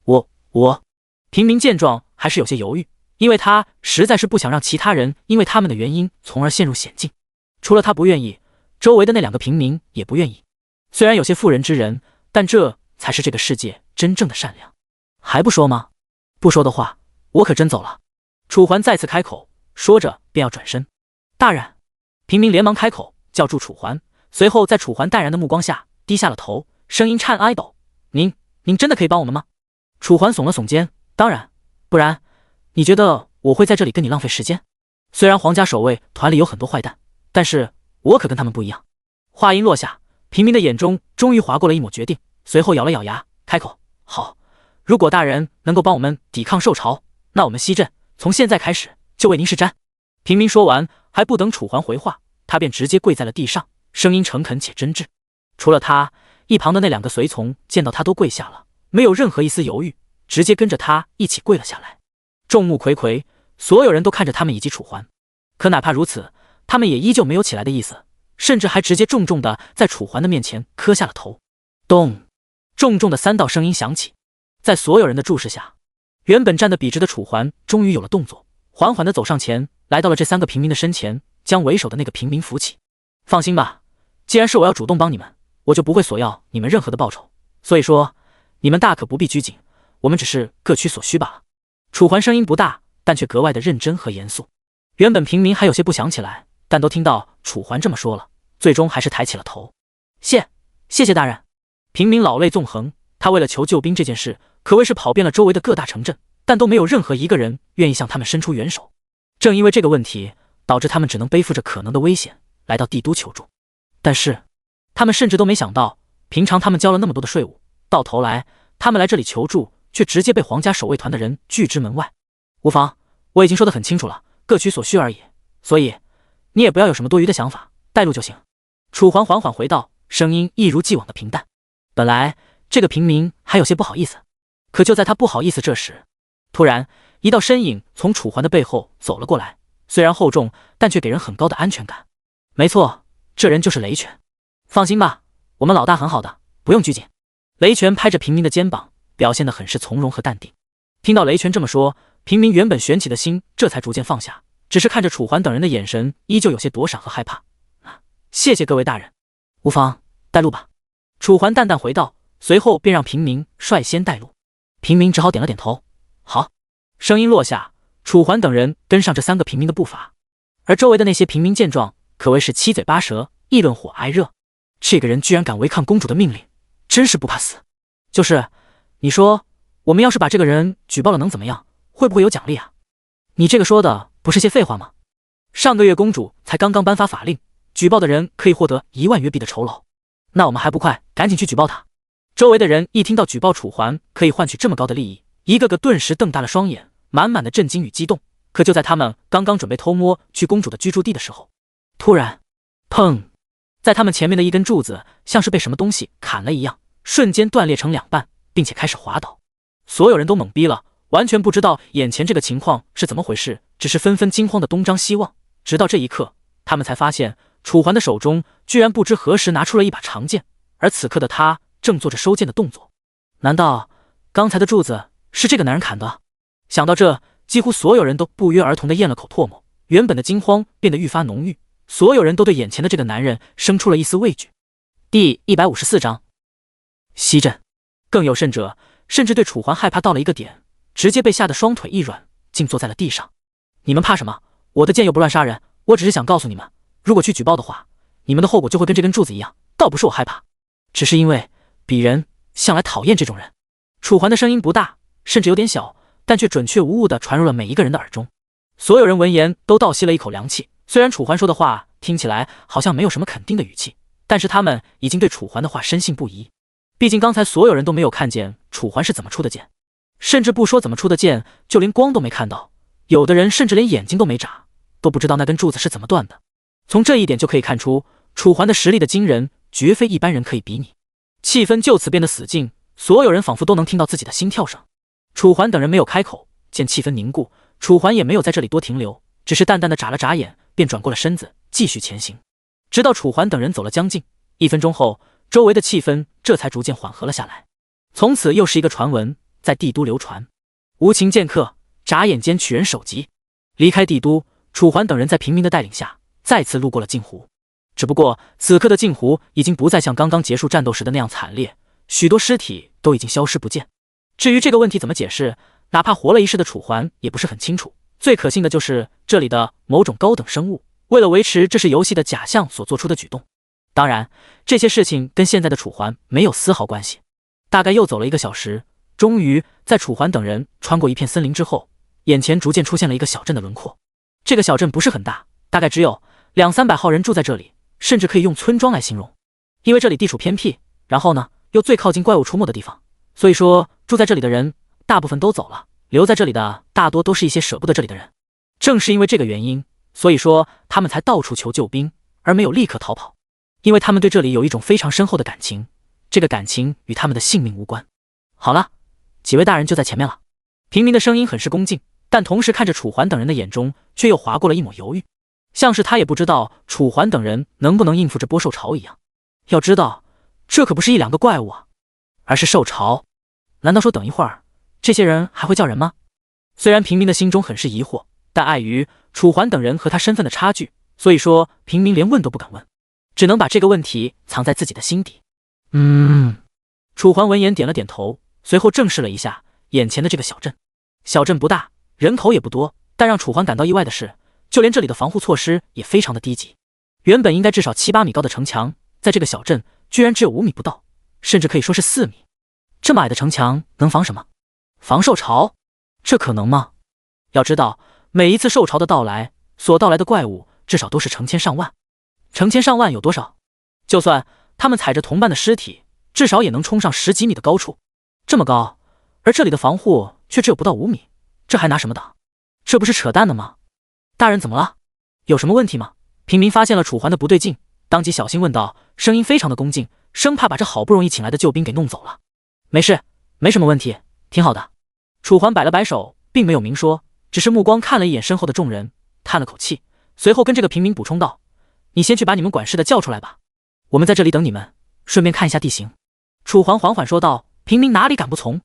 我……平民见状还是有些犹豫，因为他实在是不想让其他人因为他们的原因从而陷入险境。除了他不愿意，周围的那两个平民也不愿意。虽然有些妇人之仁，但这才是这个世界真正的善良。还不说吗？不说的话，我可真走了。楚环再次开口，说着便要转身。大人！平民连忙开口叫住楚环，随后在楚环淡然的目光下低下了头，声音颤抖：您真的可以帮我们吗？楚环耸了耸肩，当然，不然你觉得我会在这里跟你浪费时间？虽然皇家守卫团里有很多坏蛋，但是我可跟他们不一样。话音落下，平民的眼中终于划过了一抹决定，随后咬了咬牙，开口：好，如果大人能够帮我们抵抗受潮，那我们西镇从现在开始就为您是瞻。平民说完，还不等楚环回话，他便直接跪在了地上，声音诚恳且真挚。除了他，一旁的那两个随从见到他都跪下了，没有任何一丝犹豫，直接跟着他一起跪了下来。众目睽睽，所有人都看着他们以及楚环，可哪怕如此，他们也依旧没有起来的意思，甚至还直接重重的在楚环的面前磕下了头。咚！重重的3道声音响起，在所有人的注视下，原本站得笔直的楚环终于有了动作，缓缓地走上前，来到了这3个平民的身前，将为首的那个平民扶起。放心吧，既然是我要主动帮你们，我就不会索要你们任何的报酬，所以说你们大可不必拘谨，我们只是各取所需罢了。楚环声音不大，但却格外的认真和严肃。原本平民还有些不想起来，但都听到楚环这么说了，最终还是抬起了头。谢谢大人。平民老泪纵横，他为了求救兵这件事，可谓是跑遍了周围的各大城镇，但都没有任何一个人愿意向他们伸出援手。正因为这个问题，导致他们只能背负着可能的危险来到帝都求助。但是他们甚至都没想到，平常他们交了那么多的税务，到头来他们来这里求助，却直接被皇家守卫团的人拒之门外。无妨，我已经说得很清楚了，各取所需而已，所以你也不要有什么多余的想法，带路就行。楚环缓缓回道，声音一如既往的平淡。本来这个平民还有些不好意思，可就在他不好意思这时，突然一道身影从楚环的背后走了过来，虽然厚重，但却给人很高的安全感。没错，这人就是雷拳。放心吧，我们老大很好的，不用拘谨。雷拳拍着平民的肩膀，表现得很是从容和淡定。听到雷拳这么说，平民原本悬起的心这才逐渐放下，只是看着楚环等人的眼神依旧有些躲闪和害怕。谢谢各位大人。无妨，带路吧。楚环淡淡回道，随后便让平民率先带路。平民只好点了点头，好。声音落下，楚环等人跟上这3个平民的步伐，而周围的那些平民见状，可谓是七嘴八舌，议论火挨热。这个人居然敢违抗公主的命令，真是不怕死。就是，你说我们要是把这个人举报了能怎么样？会不会有奖励啊？你这个说的不是些废话吗？上个月公主才刚刚颁发法令，举报的人可以获得1万月币的酬劳，那我们还不快赶紧去举报他？周围的人一听到举报楚环可以换取这么高的利益，一个个顿时瞪大了双眼，满满的震惊与激动。可就在他们刚刚准备偷摸去公主的居住地的时候，突然，砰！在他们前面的一根柱子像是被什么东西砍了一样，瞬间断裂成2半，并且开始滑倒。所有人都懵逼了，完全不知道眼前这个情况是怎么回事，只是纷纷惊慌的东张西望。直到这一刻，他们才发现楚环的手中居然不知何时拿出了一把长剑，而此刻的他正做着收剑的动作。难道刚才的柱子是这个男人砍的？想到这，几乎所有人都不约而同地咽了口唾沫，原本的惊慌变得愈发浓郁，所有人都对眼前的这个男人生出了一丝畏惧。第154章西镇。更有甚者，甚至对楚环害怕到了一个点，直接被吓得双腿一软，竟坐在了地上。你们怕什么？我的剑又不乱杀人，我只是想告诉你们，如果去举报的话，你们的后果就会跟这根柱子一样。倒不是我害怕，只是因为鄙人向来讨厌这种人。楚环的声音不大，甚至有点小，但却准确无误地传入了每一个人的耳中。所有人闻言都倒吸了一口凉气，虽然楚环说的话听起来好像没有什么肯定的语气，但是他们已经对楚环的话深信不疑。毕竟刚才所有人都没有看见楚环是怎么出的剑，甚至不说怎么出的剑，就连光都没看到，有的人甚至连眼睛都没眨，都不知道那根柱子是怎么断的。从这一点就可以看出，楚环的实力的惊人，绝非一般人可以比拟。气氛就此变得死静，所有人仿佛都能听到自己的心跳声。楚环等人没有开口，见气氛凝固，楚环也没有在这里多停留，只是淡淡的眨了眨眼，便转过了身子，继续前行。直到楚环等人走了将近1分钟后，周围的气氛这才逐渐缓和了下来。从此又是一个传闻在帝都流传：无情剑客，眨眼间取人首级。离开帝都，楚环等人在平民的带领下，再次路过了镜湖。只不过此刻的镜湖已经不再像刚刚结束战斗时的那样惨烈，许多尸体都已经消失不见。至于这个问题怎么解释，哪怕活了一世的楚环也不是很清楚。最可信的就是这里的某种高等生物，为了维持这是游戏的假象所做出的举动。当然，这些事情跟现在的楚环没有丝毫关系。大概又走了1个小时，终于在楚环等人穿过一片森林之后，眼前逐渐出现了一个小镇的轮廓。这个小镇不是很大，大概只有200-300号人住在这里，甚至可以用村庄来形容。因为这里地处偏僻，然后呢又最靠近怪物出没的地方，所以说住在这里的人大部分都走了，留在这里的大多都是一些舍不得这里的人。正是因为这个原因，所以说他们才到处求救兵，而没有立刻逃跑。因为他们对这里有一种非常深厚的感情，这个感情与他们的性命无关。好了，几位大人就在前面了。平民的声音很是恭敬，但同时看着楚环等人的眼中却又划过了一抹犹豫，像是他也不知道楚环等人能不能应付这波兽潮一样。要知道，这可不是1-2个怪物啊，而是兽潮。难道说等一会儿这些人还会叫人吗？虽然平民的心中很是疑惑，但碍于楚环等人和他身份的差距，所以说平民连问都不敢问，只能把这个问题藏在自己的心底。楚环闻言点了点头，随后正视了一下眼前的这个小镇。小镇不大，人口也不多，但让楚环感到意外的是，就连这里的防护措施也非常的低级。原本应该至少7-8米高的城墙，在这个小镇居然只有5米不到，甚至可以说是4米。这么矮的城墙能防什么？防兽潮？这可能吗？要知道，每一次兽潮的到来，所到来的怪物至少都是成千上万。成千上万有多少？就算他们踩着同伴的尸体，至少也能冲上10几米的高处。这么高，而这里的防护却只有不到5米，这还拿什么挡？这不是扯淡的吗？大人怎么了？有什么问题吗？平民发现了楚环的不对劲，当即小心问道，声音非常的恭敬，生怕把这好不容易请来的救兵给弄走了。没事，没什么问题，挺好的。楚环摆了摆手，并没有明说，只是目光看了一眼身后的众人，叹了口气，随后跟这个平民补充道，你先去把你们管事的叫出来吧，我们在这里等你们，顺便看一下地形。楚环缓缓说道，平民哪里敢不从？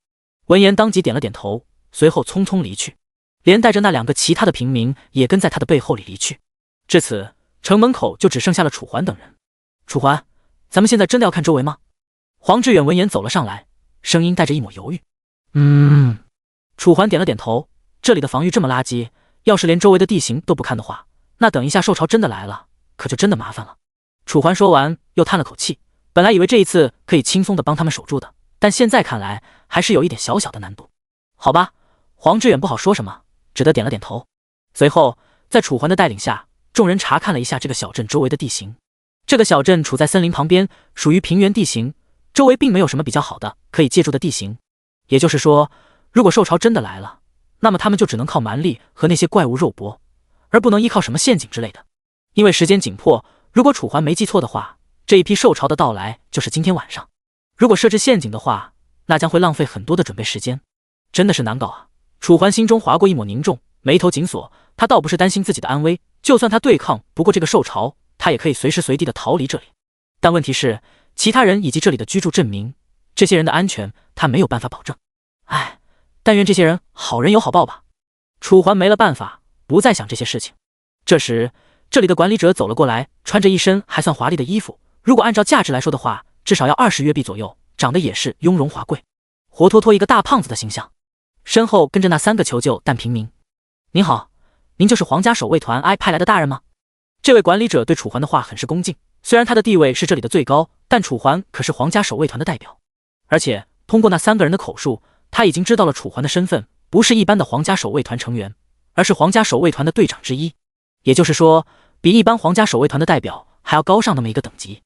闻言当即点了点头，随后匆匆离去，连带着那2个其他的平民也跟在他的背后里离去。至此，城门口就只剩下了楚环等人。楚环，咱们现在真的要看周围吗？黄志远闻言走了上来，声音带着一抹犹豫。楚环点了点头，这里的防御这么垃圾，要是连周围的地形都不看的话，那等一下兽潮真的来了，可就真的麻烦了。楚环说完又叹了口气，本来以为这一次可以轻松的帮他们守住的，但现在看来还是有一点小小的难度。好吧，黄志远不好说什么，只得点了点头。随后在楚环的带领下，众人查看了一下这个小镇周围的地形。这个小镇处在森林旁边，属于平原地形，周围并没有什么比较好的可以借助的地形。也就是说，如果兽潮真的来了，那么他们就只能靠蛮力和那些怪物肉搏，而不能依靠什么陷阱之类的。因为时间紧迫，如果楚环没记错的话，这一批兽潮的到来就是今天晚上。如果设置陷阱的话，那将会浪费很多的准备时间，真的是难搞啊！楚环心中划过一抹凝重，眉头紧锁。他倒不是担心自己的安危，就算他对抗不过这个兽潮，他也可以随时随地的逃离这里。但问题是，其他人以及这里的居住镇民，这些人的安全他没有办法保证。唉，但愿这些人好人有好报吧。楚环没了办法，不再想这些事情。这时，这里的管理者走了过来，穿着一身还算华丽的衣服，如果按照价值来说的话，至少要20月币左右，长得也是雍容华贵，活脱脱一个大胖子的形象。身后跟着那3个求救但平民。您好，您就是皇家守卫团派来的大人吗？这位管理者对楚环的话很是恭敬，虽然他的地位是这里的最高，但楚环可是皇家守卫团的代表，而且通过那3个人的口述，他已经知道了楚环的身份不是一般的皇家守卫团成员，而是皇家守卫团的队长之一，也就是说，比一般皇家守卫团的代表还要高上那么一个等级。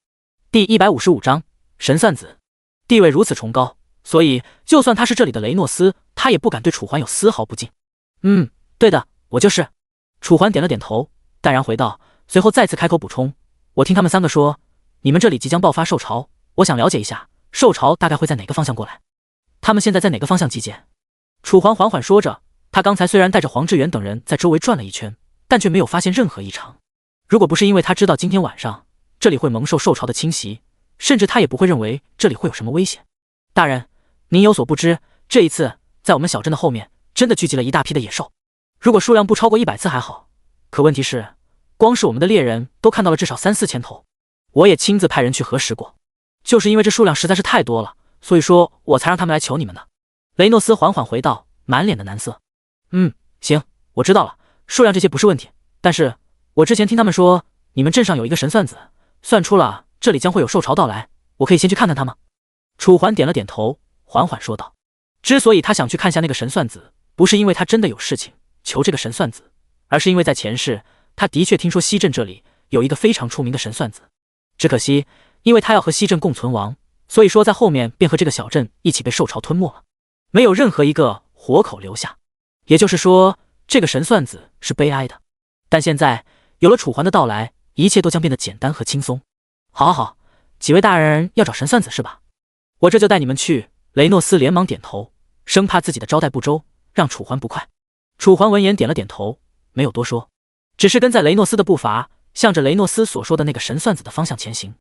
第155章神算子。地位如此崇高，所以就算他是这里的雷诺斯，他也不敢对楚环有丝毫不敬。对的，我就是。楚环点了点头，淡然回道，随后再次开口补充，我听他们3个说，你们这里即将爆发兽潮，我想了解一下，兽潮大概会在哪个方向过来？他们现在在哪个方向集结？楚环缓缓说着，他刚才虽然带着黄志远等人在周围转了一圈，但却没有发现任何异常。如果不是因为他知道今天晚上这里会蒙受兽潮的侵袭，甚至他也不会认为这里会有什么危险。大人，您有所不知，这一次在我们小镇的后面真的聚集了一大批的野兽，如果数量不超过100次还好，可问题是光是我们的猎人都看到了至少3、4千头，我也亲自派人去核实过，就是因为这数量实在是太多了，所以说我才让他们来求你们的。雷诺斯缓缓回道，满脸的难色。行，我知道了，数量这些不是问题，但是我之前听他们说你们镇上有一个神算子，算出了这里将会有兽潮到来，我可以先去看看他吗？楚环点了点头，缓缓说道。之所以他想去看下那个神算子，不是因为他真的有事情求这个神算子，而是因为在前世他的确听说西镇这里有一个非常出名的神算子，只可惜因为他要和西镇共存亡，所以说在后面便和这个小镇一起被兽潮吞没了，没有任何一个活口留下。也就是说，这个神算子是悲哀的。但现在有了楚环的到来，一切都将变得简单和轻松。好，几位大人要找神算子是吧？我这就带你们去。雷诺斯连忙点头，生怕自己的招待不周，让楚环不快。楚环闻言点了点头，没有多说，只是跟在雷诺斯的步伐，向着雷诺斯所说的那个神算子的方向前行。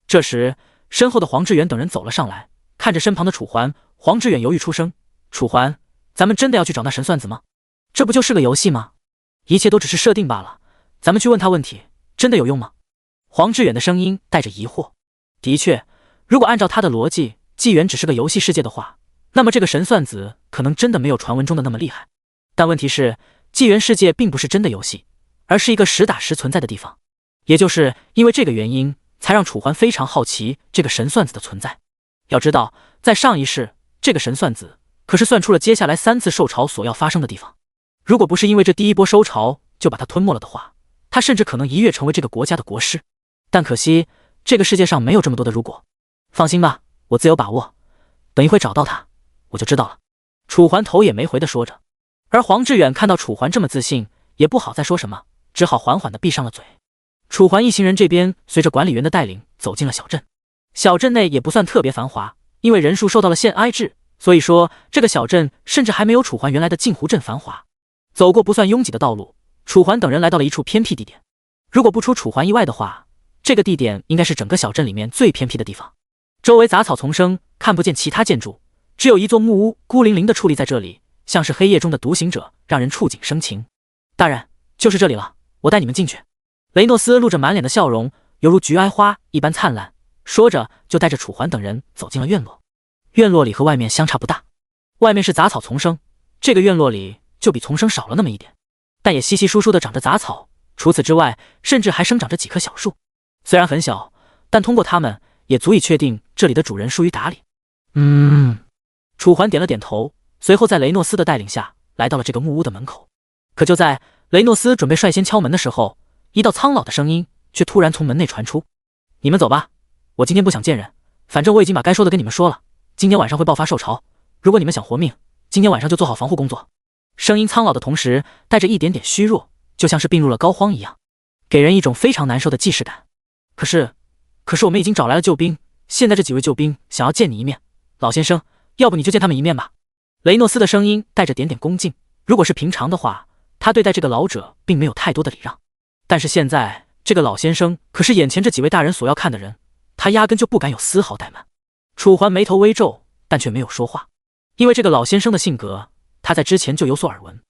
这时，身后的黄志远等人走了上来，看着身旁的楚环，黄志远犹豫出声：“楚环，咱们真的要去找那神算子吗？这不就是个游戏吗？一切都只是设定罢了，咱们去问他问题，真的有用吗？”黄志远的声音带着疑惑。的确，如果按照他的逻辑，纪元只是个游戏世界的话，那么这个神算子可能真的没有传闻中的那么厉害。但问题是，纪元世界并不是真的游戏，而是一个实打实存在的地方。也就是因为这个原因，才让楚环非常好奇这个神算子的存在。要知道，在上一世，这个神算子可是算出了接下来3次兽潮所要发生的地方。如果不是因为这第一波收潮就把它吞没了的话，他甚至可能一跃成为这个国家的国师。但可惜，这个世界上没有这么多的如果。放心吧，我自有把握，等一会找到他，我就知道了。楚环头也没回的说着，而黄志远看到楚环这么自信，也不好再说什么，只好缓缓的闭上了嘴。楚环一行人这边随着管理员的带领走进了小镇。小镇内也不算特别繁华，因为人数受到了限挨制，所以说这个小镇甚至还没有楚环原来的镜湖镇繁华。走过不算拥挤的道路，楚环等人来到了一处偏僻地点。如果不出楚环意外的话，这个地点应该是整个小镇里面最偏僻的地方。周围杂草丛生，看不见其他建筑，只有一座木屋孤零零地矗立在这里，像是黑夜中的独行者，让人触景生情。大人，就是这里了，我带你们进去。雷诺斯露着满脸的笑容，犹如菊哀花一般灿烂，说着就带着楚环等人走进了院落。院落里和外面相差不大，外面是杂草丛生，这个院落里就比丛生少了那么一点，但也稀稀疏疏地长着杂草，除此之外，甚至还生长着几棵小树。虽然很小，但通过它们也足以确定这里的主人疏于打理。楚环点了点头，随后在雷诺斯的带领下来到了这个木屋的门口。可就在雷诺斯准备率先敲门的时候，一道苍老的声音却突然从门内传出：“你们走吧，我今天不想见人，反正我已经把该说的跟你们说了。今天晚上会爆发兽潮，如果你们想活命，今天晚上就做好防护工作。”声音苍老的同时带着一点点虚弱，就像是病入了膏肓一样，给人一种非常难受的既视感。可是我们已经找来了救兵，现在这几位救兵想要见你一面，老先生，要不你就见他们一面吧。雷诺斯的声音带着点点恭敬，如果是平常的话，他对待这个老者并没有太多的礼让，但是现在这个老先生可是眼前这几位大人所要看的人，他压根就不敢有丝毫怠慢。楚环眉头微皱，但却没有说话，因为这个老先生的性格，他在之前就有所耳闻，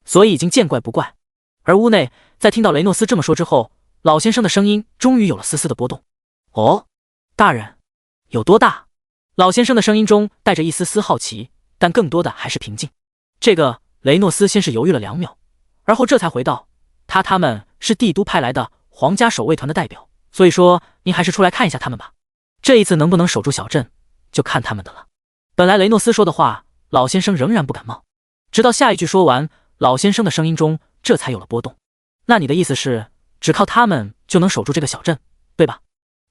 所以已经见怪不怪。而屋内在听到雷诺斯这么说之后，老先生的声音终于有了丝丝的波动。哦，大人，有多大？老先生的声音中带着一丝丝好奇，但更多的还是平静。这个雷诺斯先是犹豫了2秒，而后这才回道：他们是帝都派来的皇家守卫团的代表，所以说您还是出来看一下他们吧。这一次能不能守住小镇，就看他们的了。本来雷诺斯说的话，老先生仍然不敢冒，直到下一句说完，老先生的声音中这才有了波动。那你的意思是，只靠他们就能守住这个小镇，对吧？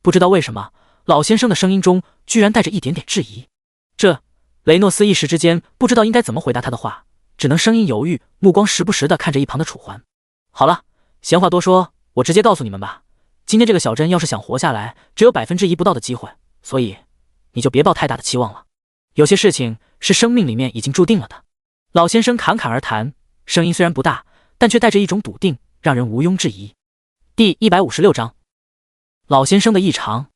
不知道为什么，老先生的声音中居然带着一点点质疑。雷诺斯一时之间不知道应该怎么回答他的话，只能声音犹豫，目光时不时地看着一旁的楚环。好了，闲话多说，我直接告诉你们吧。今天这个小镇要是想活下来，只有1%不到的机会，所以你就别抱太大的期望了。有些事情是生命里面已经注定了的。老先生侃侃而谈，声音虽然不大，但却带着一种笃定，让人毋庸置疑。第156章，老先生的异常。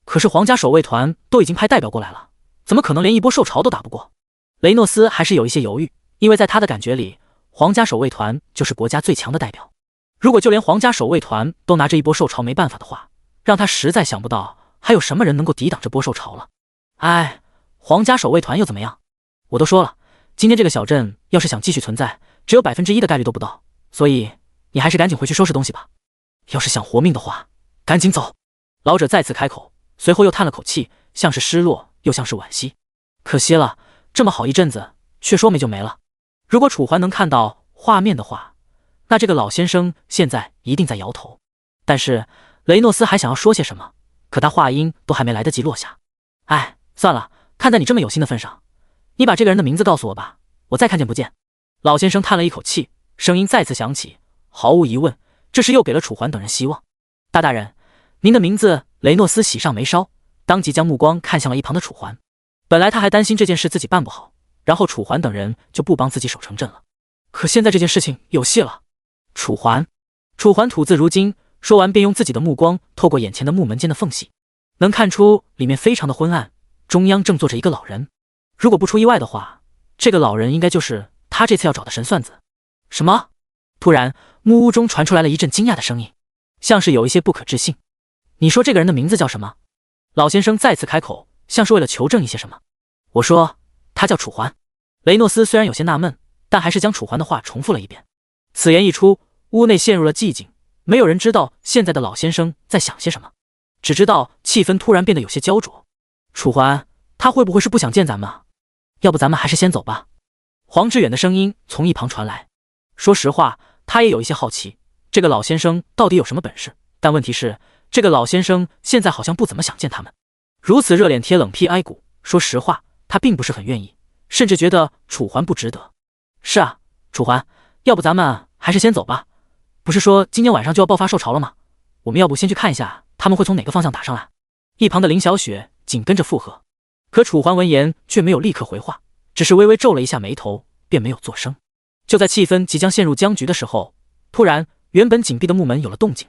可是皇家守卫团都已经派代表过来了，怎么可能连一波兽潮都打不过？雷诺斯还是有一些犹豫，因为在他的感觉里，皇家守卫团就是国家最强的代表。如果就连皇家守卫团都拿这一波兽潮没办法的话，让他实在想不到还有什么人能够抵挡这波兽潮了。哎，皇家守卫团又怎么样？我都说了，今天这个小镇要是想继续存在，只有1%的概率都不到，所以你还是赶紧回去收拾东西吧。要是想活命的话，赶紧走。老者再次开口，随后又叹了口气，像是失落又像是惋惜。可惜了，这么好一阵子，却说没就没了。如果楚环能看到画面的话，那这个老先生现在一定在摇头。但是雷诺斯还想要说些什么，可他话音都还没来得及落下。哎，算了，看在你这么有心的份上，你把这个人的名字告诉我吧，我再看见不见。老先生叹了一口气，声音再次响起，毫无疑问，这是又给了楚环等人希望。大人，您的名字。雷诺斯喜上眉梢，当即将目光看向了一旁的楚环。本来他还担心这件事自己办不好，然后楚环等人就不帮自己守城镇了。可现在这件事情有戏了。楚环吐字如金，说完便用自己的目光透过眼前的木门间的缝隙，能看出里面非常的昏暗，中央正坐着一个老人。如果不出意外的话，这个老人应该就是他这次要找的神算子。什么？突然木屋中传出来了一阵惊讶的声音，像是有一些不可置信。你说这个人的名字叫什么？老先生再次开口，像是为了求证一些什么。我说他叫楚环。雷诺斯虽然有些纳闷，但还是将楚环的话重复了一遍。此言一出，屋内陷入了寂静，没有人知道现在的老先生在想些什么，只知道气氛突然变得有些焦灼。楚环，他会不会是不想见咱们啊？要不咱们还是先走吧。黄志远的声音从一旁传来。说实话，他也有一些好奇，这个老先生到底有什么本事，但问题是这个老先生现在好像不怎么想见他们，如此热脸贴冷屁挨骨。说实话，他并不是很愿意，甚至觉得楚环不值得。是啊，楚环，要不咱们还是先走吧。不是说今天晚上就要爆发兽潮了吗？我们要不先去看一下他们会从哪个方向打上来？一旁的林小雪紧跟着附和。可楚环闻言却没有立刻回话，只是微微皱了一下眉头，便没有作声。就在气氛即将陷入僵局的时候，突然原本紧闭的木门有了动静。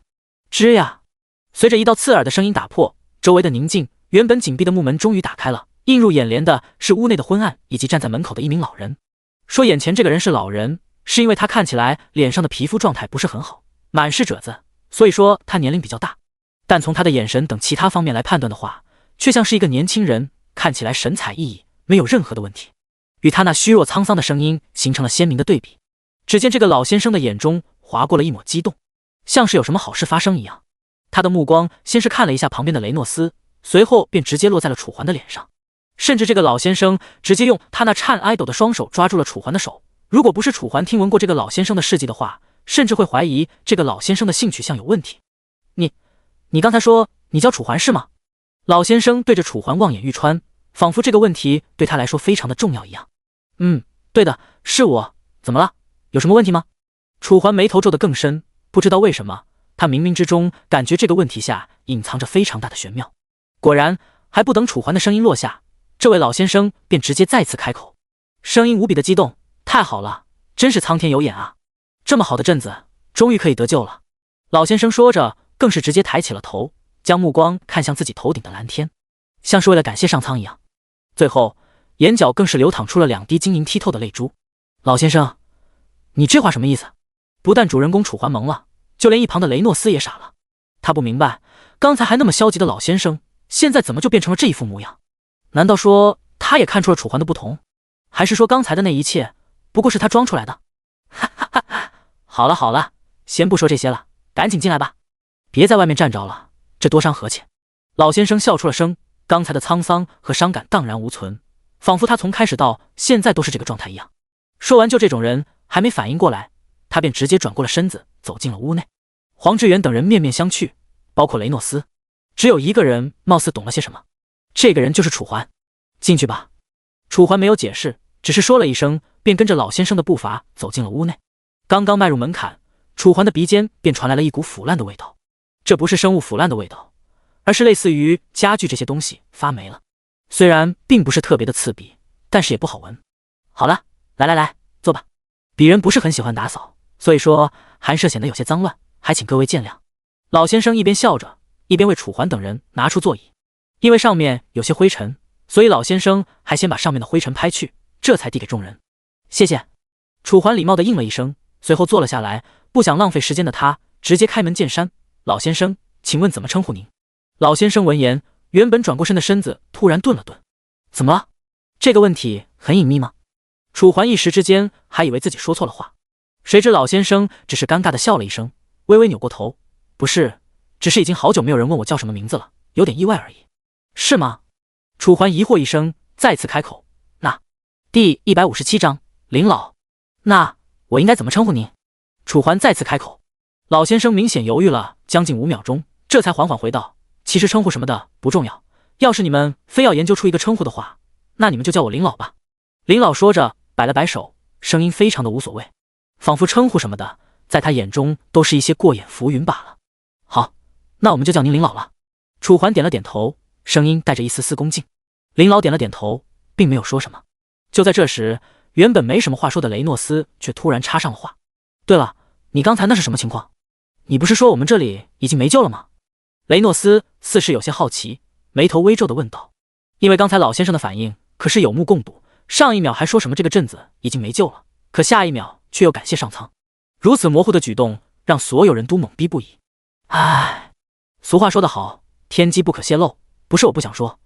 吱呀！随着一道刺耳的声音打破周围的宁静，原本紧闭的木门终于打开了。映入眼帘的是屋内的昏暗，以及站在门口的一名老人。说眼前这个人是老人，是因为他看起来脸上的皮肤状态不是很好，满是褶子，所以说他年龄比较大。但从他的眼神等其他方面来判断的话，却像是一个年轻人，看起来神采奕奕，没有任何的问题，与他那虚弱沧桑的声音形成了鲜明的对比。只见这个老先生的眼中划过了一抹激动，像是有什么好事发生一样。他的目光先是看了一下旁边的雷诺斯，随后便直接落在了楚环的脸上。甚至这个老先生直接用他那颤挨抖的双手抓住了楚环的手。如果不是楚环听闻过这个老先生的事迹的话，甚至会怀疑这个老先生的性取向有问题。你刚才说你叫楚环是吗？老先生对着楚环望眼欲穿，仿佛这个问题对他来说非常的重要一样。对的，是我。怎么了？有什么问题吗？楚环眉头皱得更深，不知道为什么，他冥冥之中感觉这个问题下隐藏着非常大的玄妙。果然，还不等楚环的声音落下，这位老先生便直接再次开口，声音无比的激动。太好了，真是苍天有眼啊！这么好的镇子，终于可以得救了。老先生说着，更是直接抬起了头，将目光看向自己头顶的蓝天，像是为了感谢上苍一样。最后，眼角更是流淌出了2滴晶莹剔透的泪珠。老先生，你这话什么意思？不但主人公楚环懵了，就连一旁的雷诺斯也傻了。他不明白，刚才还那么消极的老先生，现在怎么就变成了这一副模样？难道说他也看出了楚环的不同？还是说刚才的那一切不过是他装出来的？哈哈哈哈！好了好了，先不说这些了，赶紧进来吧，别在外面站着了，这多伤和气。老先生笑出了声，刚才的沧桑和伤感荡然无存，仿佛他从开始到现在都是这个状态一样。说完，就这种人还没反应过来，他便直接转过了身子，走进了屋内。黄志远等人面面相觑，包括雷诺斯，只有一个人貌似懂了些什么，这个人就是楚环。进去吧。楚环没有解释，只是说了一声，便跟着老先生的步伐走进了屋内。刚刚迈入门槛，楚环的鼻尖便传来了一股腐烂的味道。这不是生物腐烂的味道，而是类似于家具这些东西发霉了。虽然并不是特别的刺鼻，但是也不好闻。好了，来，坐吧。鄙人不是很喜欢打扫，所以说寒舍显得有些脏乱，还请各位见谅。老先生一边笑着，一边为楚环等人拿出座椅。因为上面有些灰尘，所以老先生还先把上面的灰尘拍去，这才递给众人。谢谢。楚环礼貌地应了一声，随后坐了下来。不想浪费时间的他直接开门见山：老先生，请问怎么称呼您？老先生闻言，原本转过身的身子突然顿了顿。怎么了？这个问题很隐秘吗？楚环一时之间还以为自己说错了话，谁知老先生只是尴尬地笑了一声，微微扭过头：不是，只是已经好久没有人问我叫什么名字了，有点意外而已。是吗？楚环疑惑一声，再次开口：那第157章林老，那我应该怎么称呼您？楚环再次开口。老先生明显犹豫了将近5秒钟，这才缓缓回道：其实称呼什么的不重要，要是你们非要研究出一个称呼的话，那你们就叫我林老吧。林老说着摆了摆手，声音非常的无所谓，仿佛称呼什么的在他眼中都是一些过眼浮云罢了。好，那我们就叫您林老了。楚环点了点头，声音带着一丝丝恭敬。林老点了点头，并没有说什么。就在这时，原本没什么话说的雷诺斯却突然插上了话：对了，你刚才那是什么情况？你不是说我们这里已经没救了吗？雷诺斯似是有些好奇，眉头微皱地问道。因为刚才老先生的反应可是有目共睹，上一秒还说什么这个镇子已经没救了，可下一秒却又感谢上苍。如此模糊的举动让所有人都懵逼不已。唉，俗话说得好，天机不可泄露，不是我不想说，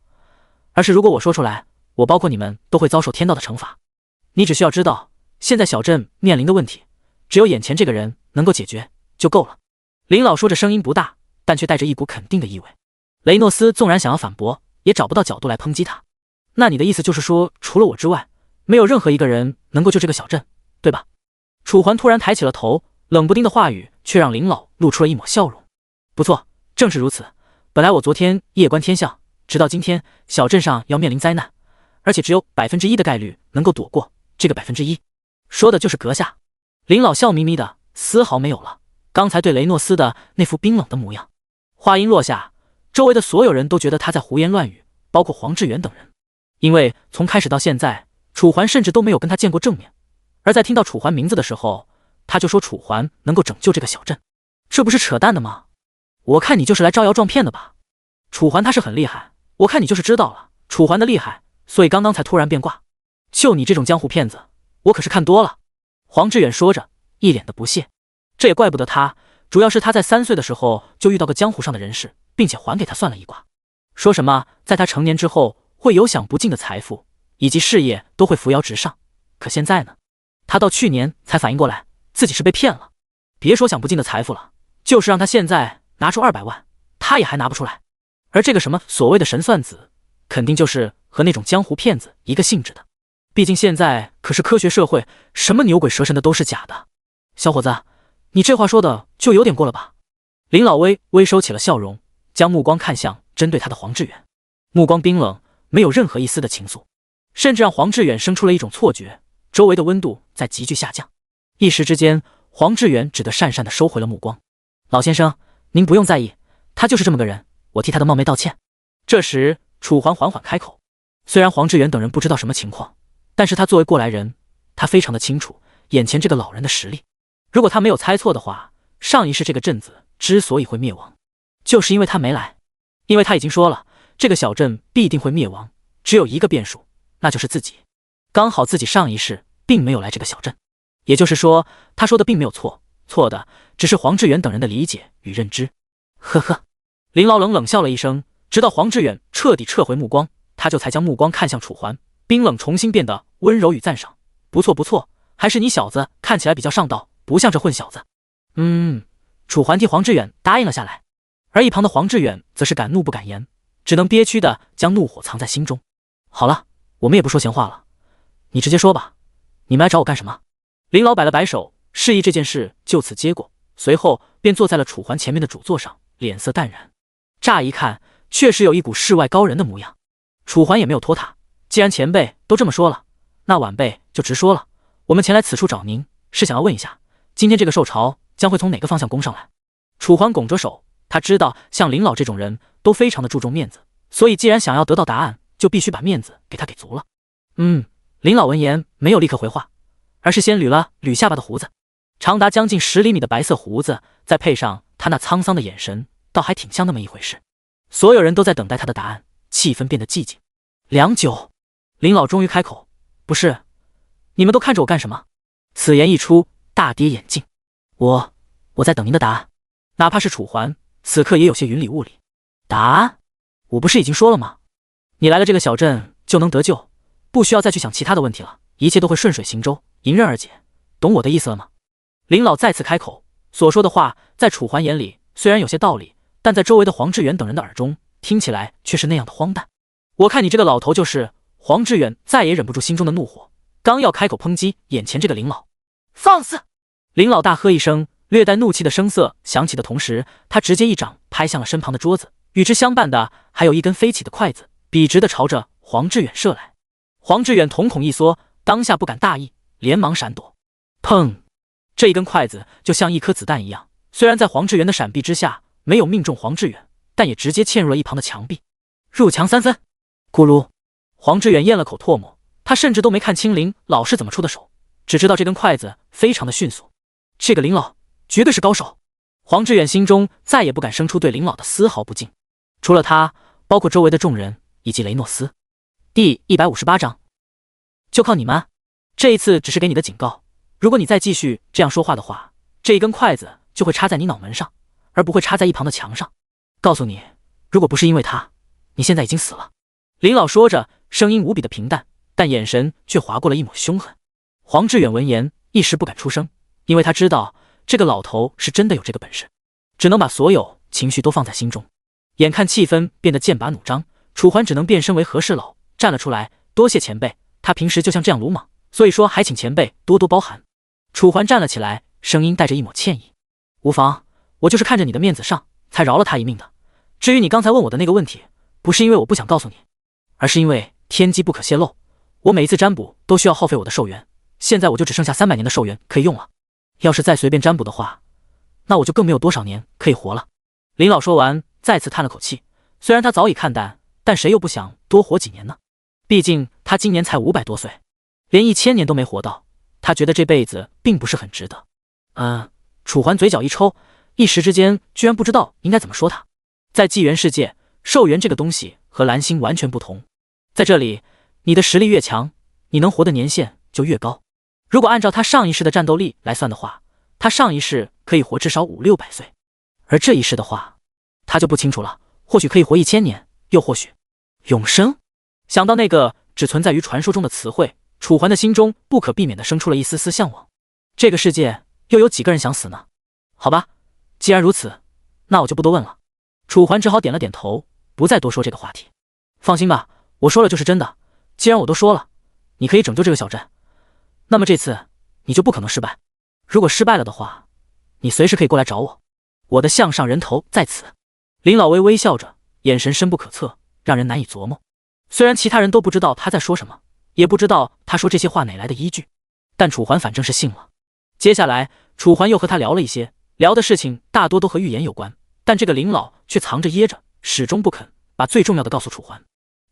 而是如果我说出来，我包括你们都会遭受天道的惩罚。你只需要知道，现在小镇面临的问题，只有眼前这个人能够解决就够了。林老说着声音不大，但却带着一股肯定的意味。雷诺斯纵然想要反驳，也找不到角度来抨击他。那你的意思就是说，除了我之外，没有任何一个人能够救这个小镇，对吧？楚环突然抬起了头，冷不丁的话语却让林老露出了一抹笑容。不错，正是如此。本来我昨天夜观天象，直到今天小镇上要面临灾难，而且只有1%的概率能够躲过，这个1%说的就是阁下。林老笑眯眯的，丝毫没有了刚才对雷诺斯的那副冰冷的模样。话音落下，周围的所有人都觉得他在胡言乱语，包括黄志远等人。因为从开始到现在，楚环甚至都没有跟他见过正面，而在听到楚环名字的时候，他就说楚环能够拯救这个小镇，这不是扯淡的吗？我看你就是来招摇撞骗的吧。楚环他是很厉害，我看你就是知道了楚环的厉害，所以刚刚才突然变卦。就你这种江湖骗子，我可是看多了。黄志远说着，一脸的不屑。这也怪不得他，主要是他在3岁的时候就遇到个江湖上的人士，并且还给他算了一卦，说什么在他成年之后会有享不尽的财富，以及事业都会扶摇直上。可现在呢，他到去年才反应过来自己是被骗了。别说享不尽的财富了，就是让他现在拿出200万，他也还拿不出来。而这个什么所谓的神算子，肯定就是和那种江湖骗子一个性质的。毕竟现在可是科学社会，什么牛鬼蛇神的都是假的。小伙子，你这话说的就有点过了吧？林老微收起了笑容，将目光看向针对他的黄志远，目光冰冷，没有任何一丝的情愫，甚至让黄志远生出了一种错觉，周围的温度在急剧下降。一时之间，黄志远只得讪讪地收回了目光。老先生，您不用在意，他就是这么个人，我替他的冒昧道歉。这时，楚环缓缓开口。虽然黄志远等人不知道什么情况，但是他作为过来人，他非常的清楚，眼前这个老人的实力。如果他没有猜错的话，上一世这个镇子之所以会灭亡，就是因为他没来。因为他已经说了，这个小镇必定会灭亡，只有一个变数，那就是自己。刚好自己上一世并没有来这个小镇，也就是说，他说的并没有错，错的只是黄志远等人的理解与认知。呵呵，林老冷笑了一声，直到黄志远彻底撤回目光，他就才将目光看向楚环，冰冷重新变得温柔与赞赏。不错不错，还是你小子看起来比较上道，不像这混小子。楚环替黄志远答应了下来，而一旁的黄志远则是敢怒不敢言，只能憋屈的将怒火藏在心中。好了，我们也不说闲话了，你直接说吧，你们来找我干什么？林老摆了摆手，示意这件事就此接过，随后便坐在了楚环前面的主座上，脸色淡然。乍一看，确实有一股世外高人的模样。楚环也没有拖沓，既然前辈都这么说了，那晚辈就直说了。我们前来此处找您，是想要问一下，今天这个兽潮将会从哪个方向攻上来？楚环拱着手，他知道像林老这种人都非常的注重面子，所以既然想要得到答案，就必须把面子给他给足了。林老闻言没有立刻回话，而是先捋了捋下巴的胡子，长达将近10厘米的白色胡子，再配上他那沧桑的眼神，倒还挺像那么一回事。所有人都在等待他的答案，气氛变得寂静。良久，林老终于开口：“不是，你们都看着我干什么？”此言一出，大跌眼镜。我在等您的答案。哪怕是楚环，此刻也有些云里雾里。答案？我不是已经说了吗？你来了这个小镇就能得救，不需要再去想其他的问题了，一切都会顺水行舟，迎刃而解。懂我的意思了吗？林老再次开口，所说的话在楚环眼里虽然有些道理，但在周围的黄志远等人的耳中听起来却是那样的荒诞。我看你这个老头就是……黄志远再也忍不住心中的怒火，刚要开口抨击眼前这个林老。放肆！林老大喝一声，略带怒气的声色响起的同时，他直接一掌拍向了身旁的桌子，与之相伴的还有一根飞起的筷子，笔直的朝着黄志远射来。黄志远瞳孔一缩，当下不敢大意，连忙闪躲。砰！这一根筷子就像一颗子弹一样，虽然在黄志远的闪避之下没有命中黄志远，但也直接嵌入了一旁的墙壁，入墙3分。咕噜！黄志远咽了口唾沫，他甚至都没看清林老是怎么出的手，只知道这根筷子非常的迅速。这个林老绝对是高手。黄志远心中再也不敢生出对林老的丝毫不敬，除了他，包括周围的众人以及雷诺斯。第158章，就靠你们？这一次只是给你的警告，如果你再继续这样说话的话，这一根筷子就会插在你脑门上，而不会插在一旁的墙上。告诉你，如果不是因为他，你现在已经死了。林老说着，声音无比的平淡，但眼神却划过了一抹凶狠。黄志远闻言一时不敢出声，因为他知道这个老头是真的有这个本事，只能把所有情绪都放在心中。眼看气氛变得剑拔弩张，楚环只能变身为和事佬站了出来，多谢前辈，他平时就像这样鲁莽，所以说还请前辈多多包涵。楚环站了起来，声音带着一抹歉意：无妨，我就是看着你的面子上才饶了他一命的。至于你刚才问我的那个问题，不是因为我不想告诉你，而是因为天机不可泄露，我每一次占卜都需要耗费我的寿元，现在我就只剩下300年的寿元可以用了，要是再随便占卜的话，那我就更没有多少年可以活了。林老说完再次叹了口气，虽然他早已看淡，但谁又不想多活几年呢？毕竟他今年才500多岁，连1000年都没活到，他觉得这辈子并不是很值得。楚环嘴角一抽，一时之间居然不知道应该怎么说他。在纪元世界，寿元这个东西和蓝星完全不同，在这里你的实力越强，你能活的年限就越高。如果按照他上一世的战斗力来算的话，他上一世可以活至少500-600岁，而这一世的话他就不清楚了，或许可以活1000年，又或许永生。想到那个只存在于传说中的词汇，楚环的心中不可避免地生出了一丝丝向往。这个世界又有几个人想死呢？好吧，既然如此，那我就不多问了。楚环只好点了点头，不再多说这个话题。放心吧，我说了就是真的，既然我都说了，你可以拯救这个小镇，那么这次你就不可能失败。如果失败了的话，你随时可以过来找我，我的项上人头在此。林老微微笑着，眼神深不可测，让人难以琢磨。虽然其他人都不知道他在说什么，也不知道他说这些话哪来的依据，但楚环反正是信了。接下来楚环又和他聊了一些，聊的事情大多都和预言有关，但这个林老却藏着掖着，始终不肯把最重要的告诉楚环。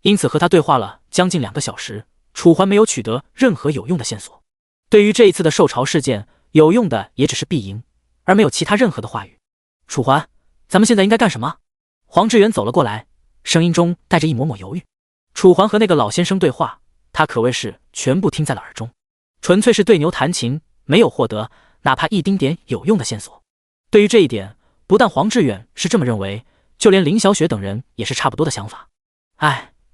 因此和他对话了将近2个小时，楚环没有取得任何有用的线索。对于这一次的受潮事件，有用的也只是必赢，而没有其他任何的话语。楚环，咱们现在应该干什么？黄志远走了过来，声音中带着一抹抹犹豫。楚环和那个老先生对话，他可谓是全部听在了耳中，纯粹是对牛弹琴，没有获得哪怕一丁点有用的线索。对于这一点，不但黄志远是这么认为，就连林小雪等人也是差不多的想法。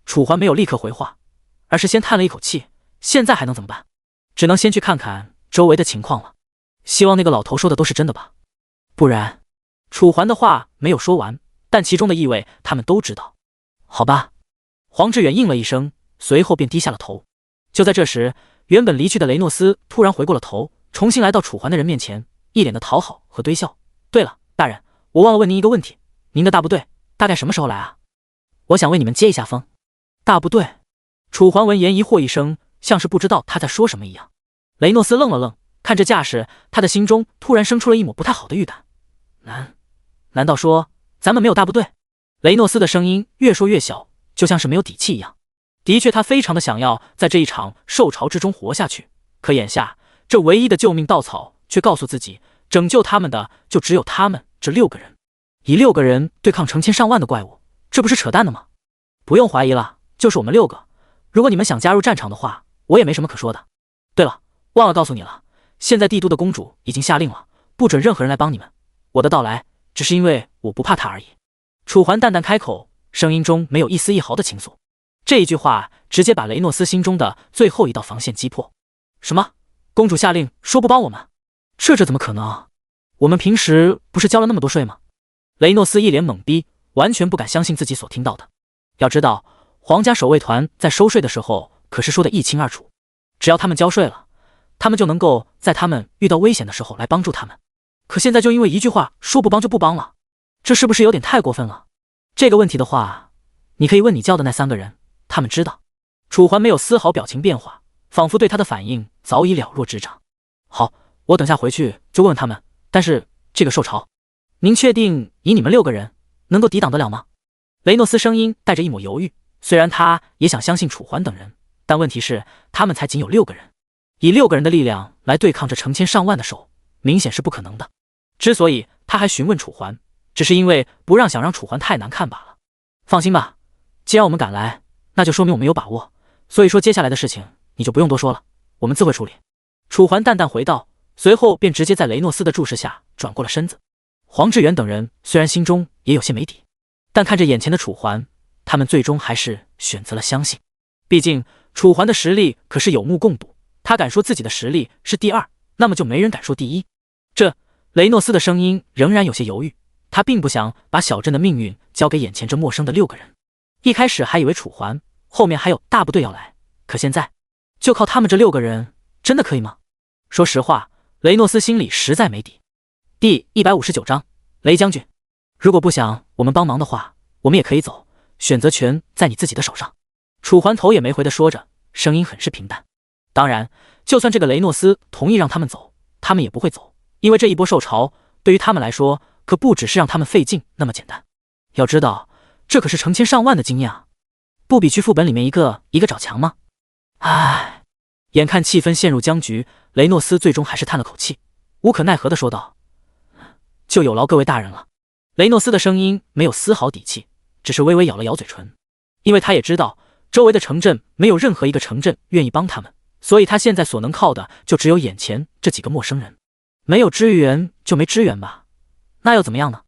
楚环没有立刻回话，而是先叹了一口气，现在还能怎么办？只能先去看看周围的情况了。希望那个老头说的都是真的吧，不然……楚环的话没有说完，但其中的意味他们都知道。好吧，黄志远应了一声，随后便低下了头。就在这时，原本离去的雷诺斯突然回过了头，重新来到楚环的人面前，一脸的讨好和堆笑。对了，大人，我忘了问您一个问题，您的大部队大概什么时候来啊？我想为你们接一下风。大部队？楚环闻言疑惑一声，像是不知道他在说什么一样。雷诺斯愣了愣，看这架势，他的心中突然生出了一抹不太好的预感。难道说咱们没有大部队？雷诺斯的声音越说越小，就像是没有底气一样。的确，他非常的想要在这一场受潮之中活下去，可眼下这唯一的救命稻草却告诉自己，拯救他们的就只有他们这6个人。以6个人对抗成千上万的怪物，这不是扯淡的吗？不用怀疑了，就是我们6个。如果你们想加入战场的话，我也没什么可说的。对了，忘了告诉你了，现在帝都的公主已经下令了，不准任何人来帮你们。我的到来只是因为我不怕他而已。楚环淡淡开口，声音中没有一丝一毫的情愫。这一句话直接把雷诺斯心中的最后一道防线击破。什么？公主下令说不帮我们？这怎么可能？我们平时不是交了那么多税吗？雷诺斯一脸懵逼，完全不敢相信自己所听到的。要知道，皇家守卫团在收税的时候可是说得一清二楚，只要他们交税了，他们就能够在他们遇到危险的时候来帮助他们。可现在就因为一句话说不帮就不帮了，这是不是有点太过分了？这个问题的话，你可以问你叫的那3个人，他们知道。楚环没有丝毫表情变化，仿佛对他的反应早已了若指掌。好，我等下回去就问问他们。但是这个受潮，您确定以你们6个人能够抵挡得了吗？雷诺斯声音带着一抹犹豫，虽然他也想相信楚环等人，但问题是他们才仅有6个人，以6个人的力量来对抗这成千上万的手，明显是不可能的。之所以他还询问楚环，只是因为不想让楚环太难看罢了。放心吧，既然我们敢来，那就说明我们有把握，所以说接下来的事情你就不用多说了，我们自会处理。楚环淡淡回道，随后便直接在雷诺斯的注视下转过了身子。黄志远等人虽然心中也有些没底，但看着眼前的楚环，他们最终还是选择了相信。毕竟楚环的实力可是有目共睹，他敢说自己的实力是第2，那么就没人敢说第1。雷诺斯的声音仍然有些犹豫，他并不想把小镇的命运交给眼前这陌生的6个人。一开始还以为楚环后面还有大部队要来，可现在就靠他们这6个人，真的可以吗？说实话，雷诺斯心里实在没底。第159章，雷将军，如果不想我们帮忙的话，我们也可以走，选择权在你自己的手上。楚环头也没回的说着，声音很是平淡。当然，就算这个雷诺斯同意让他们走，他们也不会走，因为这一波受潮对于他们来说可不只是让他们费劲那么简单。要知道，这可是成千上万的经验啊，不比去副本里面一个一个找强吗？眼看气氛陷入僵局，雷诺斯最终还是叹了口气，无可奈何的说道：就有劳各位大人了。雷诺斯的声音没有丝毫底气，只是微微咬了咬嘴唇，因为他也知道周围的城镇没有任何一个城镇愿意帮他们，所以他现在所能靠的就只有眼前这几个陌生人。没有支援就没支援吧，那又怎么样呢？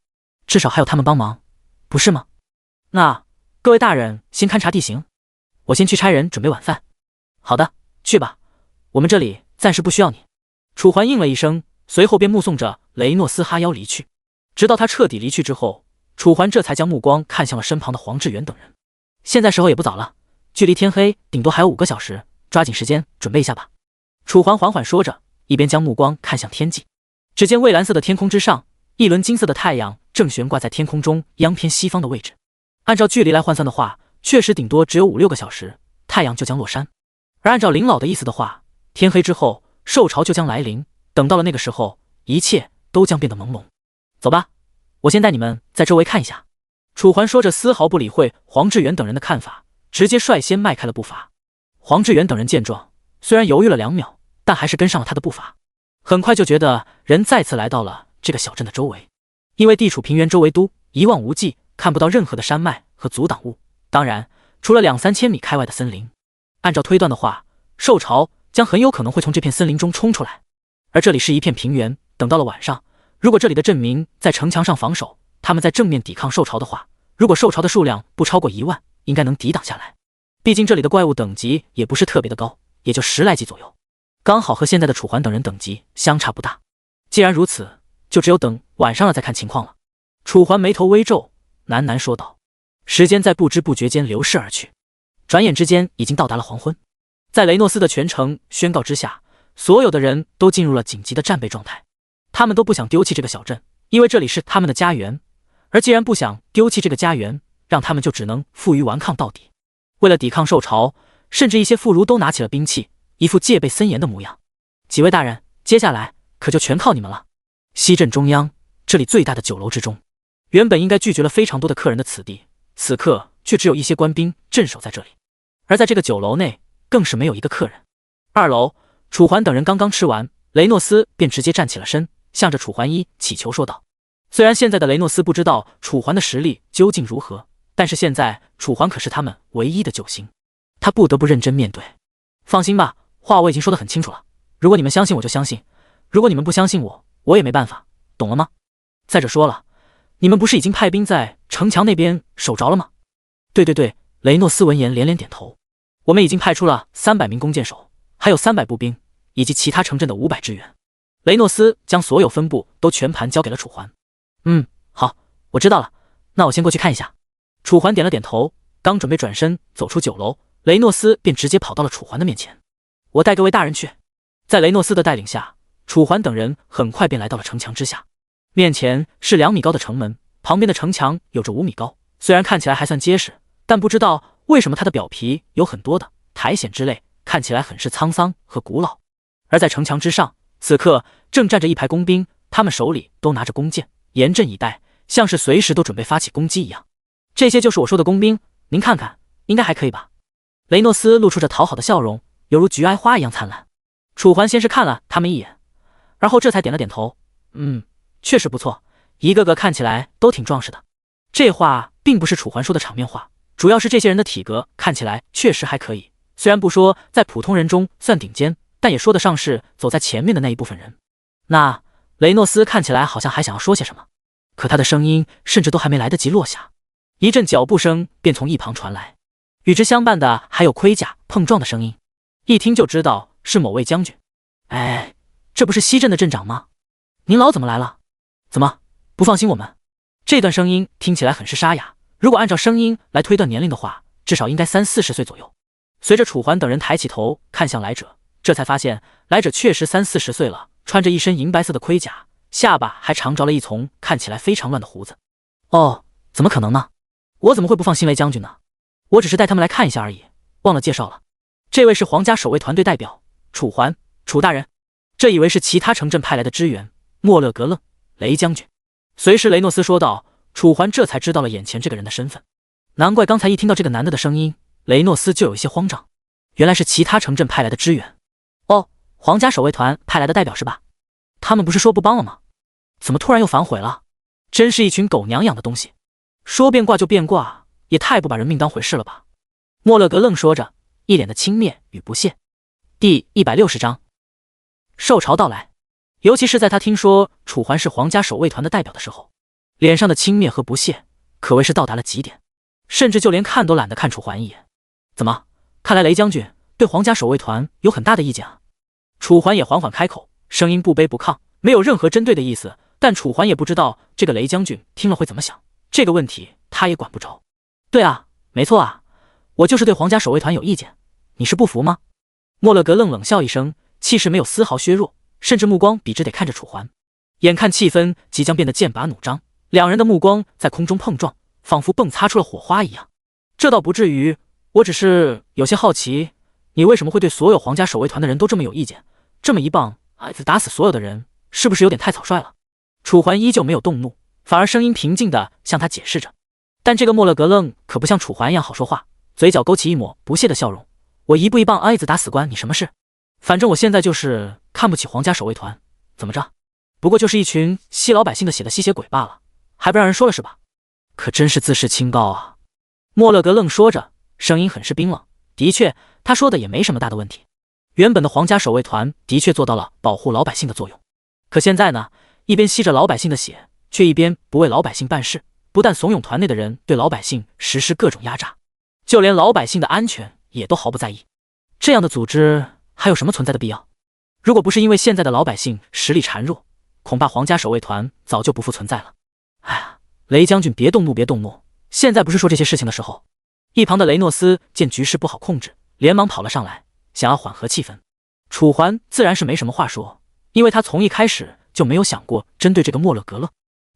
至少还有他们帮忙，不是吗？那各位大人先勘察地形，我先去差人准备晚饭。好的，去吧，我们这里暂时不需要你。楚环应了一声，随后便目送着雷诺斯哈腰离去。直到他彻底离去之后，楚环这才将目光看向了身旁的黄志远等人。现在时候也不早了，距离天黑顶多还有5个小时，抓紧时间准备一下吧。楚环缓缓说着，一边将目光看向天际。只见蔚蓝色的天空之上，一轮金色的太阳正悬挂在天空中央偏西方的位置。按照距离来换算的话，确实顶多只有5-6个小时，太阳就将落山。而按照林老的意思的话，天黑之后受潮就将来临，等到了那个时候，一切都将变得朦胧。走吧，我先带你们在周围看一下。楚环说着，丝毫不理会黄志远等人的看法，直接率先迈开了步伐。黄志远等人见状，虽然犹豫了2秒，但还是跟上了他的步伐。很快就觉得人再次来到了这个小镇的周围，因为地处平原，周围都一望无际，看不到任何的山脉和阻挡物，当然除了2、3千米开外的森林。按照推断的话，兽潮将很有可能会从这片森林中冲出来，而这里是一片平原，等到了晚上，如果这里的镇民在城墙上防守，他们在正面抵抗兽潮的话，如果兽潮的数量不超过1万，应该能抵挡下来。毕竟这里的怪物等级也不是特别的高，也就10来级左右，刚好和现在的楚环等人等级相差不大。既然如此，就只有等晚上了再看情况了。楚环眉头微皱，喃喃说道。时间在不知不觉间流逝而去，转眼之间已经到达了黄昏。在雷诺斯的全城宣告之下，所有的人都进入了紧急的战备状态。他们都不想丢弃这个小镇，因为这里是他们的家园，而既然不想丢弃这个家园，让他们就只能负隅顽抗到底。为了抵抗兽潮，甚至一些妇孺都拿起了兵器，一副戒备森严的模样。几位大人，接下来可就全靠你们了。西镇中央，这里最大的酒楼之中，原本应该拒绝了非常多的客人的此地，此刻却只有一些官兵镇守在这里。而在这个酒楼内，更是没有一个客人。2楼，楚环等人刚刚吃完，雷诺斯便直接站起了身，向着楚环一祈求说道。虽然现在的雷诺斯不知道楚环的实力究竟如何，但是现在楚环可是他们唯一的救星，他不得不认真面对。放心吧，话我已经说得很清楚了，如果你们相信我就相信，如果你们不相信我，我也没办法，懂了吗？再者说了，你们不是已经派兵在城墙那边守着了吗？对，雷诺斯闻言连连点头。我们已经派出了300名弓箭手，还有300步兵，以及其他城镇的500支援。雷诺斯将所有分部都全盘交给了楚环。好，我知道了，那我先过去看一下。楚环点了点头，刚准备转身走出酒楼，雷诺斯便直接跑到了楚环的面前。我带各位大人去。在雷诺斯的带领下，楚环等人很快便来到了城墙之下。面前是2米高的城门，旁边的城墙有着5米高，虽然看起来还算结实，但不知道为什么它的表皮有很多的苔藓之类，看起来很是沧桑和古老。而在城墙之上，此刻正站着一排工兵，他们手里都拿着弓箭，严阵以待，像是随时都准备发起攻击一样。这些就是我说的工兵，您看看，应该还可以吧？雷诺斯露出着讨好的笑容，犹如菊埃花一样灿烂。楚环先是看了他们一眼，而后这才点了点头。确实不错，一个个看起来都挺壮实的。这话并不是楚环说的场面话，主要是这些人的体格看起来确实还可以，虽然不说在普通人中算顶尖，但也说得上是走在前面的那一部分人。那雷诺斯看起来好像还想要说些什么，可他的声音甚至都还没来得及落下，一阵脚步声便从一旁传来，与之相伴的还有盔甲碰撞的声音，一听就知道是某位将军。哎，这不是西镇的镇长吗？您老怎么来了？怎么不放心我们？这段声音听起来很是沙哑，如果按照声音来推断年龄的话，至少应该30、40岁左右。随着楚环等人抬起头看向来者，这才发现来者确实30、40岁了，穿着一身银白色的盔甲，下巴还长着了一丛看起来非常乱的胡子。哦，怎么可能呢？我怎么会不放心雷将军呢？我只是带他们来看一下而已，忘了介绍了。这位是皇家守卫团队代表楚环，楚大人。这以为是其他城镇派来的支援，莫勒格勒，雷将军。随时雷诺斯说道，楚环这才知道了眼前这个人的身份。难怪刚才一听到这个男的的声音，雷诺斯就有一些慌张，原来是其他城镇派来的支援。哦，皇家守卫团派来的代表是吧？他们不是说不帮了吗？怎么突然又反悔了？真是一群狗娘养的东西，说变卦就变卦，也太不把人命当回事了吧。莫勒格愣说着，一脸的轻蔑与不屑。第160章兽潮到来。尤其是在他听说楚环是皇家守卫团的代表的时候，脸上的轻蔑和不屑可谓是到达了极点，甚至就连看都懒得看楚环一眼。怎么，看来雷将军对皇家守卫团有很大的意见啊？楚环也缓缓开口，声音不卑不亢，没有任何针对的意思，但楚环也不知道这个雷将军听了会怎么想，这个问题他也管不着。对啊，没错啊，我就是对皇家守卫团有意见，你是不服吗？莫勒格冷笑一声，气势没有丝毫削弱，甚至目光笔直得看着楚环。眼看气氛即将变得剑拔弩张，两人的目光在空中碰撞，仿佛迸擦出了火花一样。这倒不至于，我只是有些好奇，你为什么会对所有皇家守卫团的人都这么有意见？这么一棒子打死所有的人，是不是有点太草率了？楚环依旧没有动怒，反而声音平静地向他解释着。但这个莫勒格愣可不像楚环一样好说话，嘴角勾起一抹不屑的笑容。我一步一棒子打死关你什么事？反正我现在就是看不起皇家守卫团，怎么着？不过就是一群吸老百姓的血的吸血鬼罢了，还不让人说了是吧？可真是自视清高啊！莫勒格愣说着，声音很是冰冷。的确，他说的也没什么大的问题。原本的皇家守卫团的确做到了保护老百姓的作用，可现在呢，一边吸着老百姓的血，却一边不为老百姓办事，不但怂恿团内的人对老百姓实施各种压榨，就连老百姓的安全也都毫不在意。这样的组织还有什么存在的必要？如果不是因为现在的老百姓实力孱弱，恐怕皇家守卫团早就不复存在了。哎呀，雷将军别动怒，别动怒，现在不是说这些事情的时候。一旁的雷诺斯见局势不好控制，连忙跑了上来，想要缓和气氛。楚环自然是没什么话说，因为他从一开始就没有想过针对这个莫勒格勒。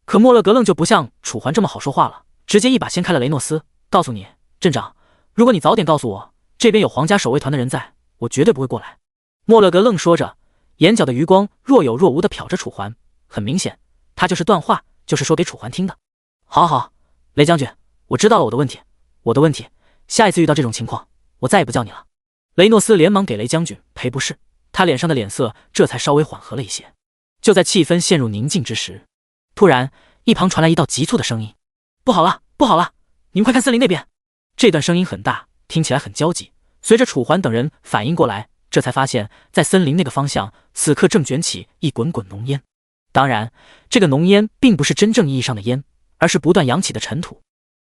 可莫勒格勒就不像楚环这么好说话了，直接一把掀开了雷诺斯，告诉你，镇长，如果你早点告诉我这边有皇家守卫团的人在，我绝对不会过来。莫勒格愣说着，眼角的余光若有若无地瞟着楚环，很明显，他就是断话，就是说给楚环听的。好好，雷将军，我知道了我的问题，下一次遇到这种情况，我再也不叫你了。雷诺斯连忙给雷将军赔不是，他脸上的脸色这才稍微缓和了一些。就在气氛陷入宁静之时，突然一旁传来一道急促的声音：不好了，不好了，你们快看森林那边！这段声音很大，听起来很焦急。随着楚环等人反应过来，这才发现在森林那个方向此刻正卷起一滚滚浓烟。当然，这个浓烟并不是真正意义上的烟，而是不断扬起的尘土，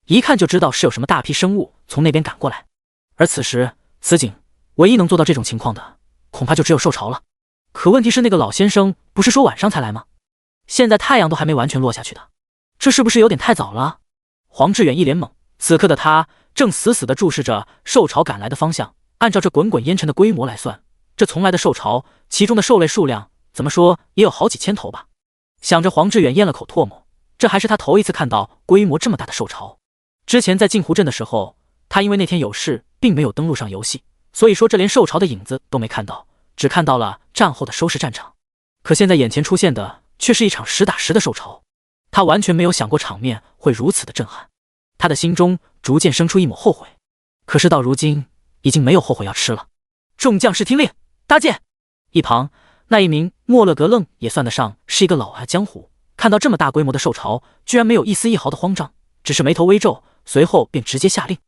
一看就知道是有什么大批生物从那边赶过来。而此时此景，唯一能做到这种情况的，恐怕就只有受潮了。可问题是，那个老先生不是说晚上才来吗？现在太阳都还没完全落下去的，这是不是有点太早了？黄志远一脸懵，此刻的他正死死地注视着兽潮赶来的方向。按照这滚滚烟尘的规模来算，这从来的兽潮，其中的兽类数量怎么说也有好几千头吧。想着，黄志远咽了口唾沫，这还是他头一次看到规模这么大的兽潮。之前在镜湖镇的时候，他因为那天有事，并没有登录上游戏，所以说这连兽潮的影子都没看到，只看到了战后的收拾战场。可现在眼前出现的却是一场实打实的兽潮，他完全没有想过场面会如此的震撼。他的心中逐渐生出一抹后悔，可是到如今已经没有后悔药吃了。众将士听令，搭箭！一旁那一名莫勒格愣也算得上是一个老江湖，看到这么大规模的兽潮，居然没有一丝一毫的慌张，只是眉头微皱，随后便直接下令。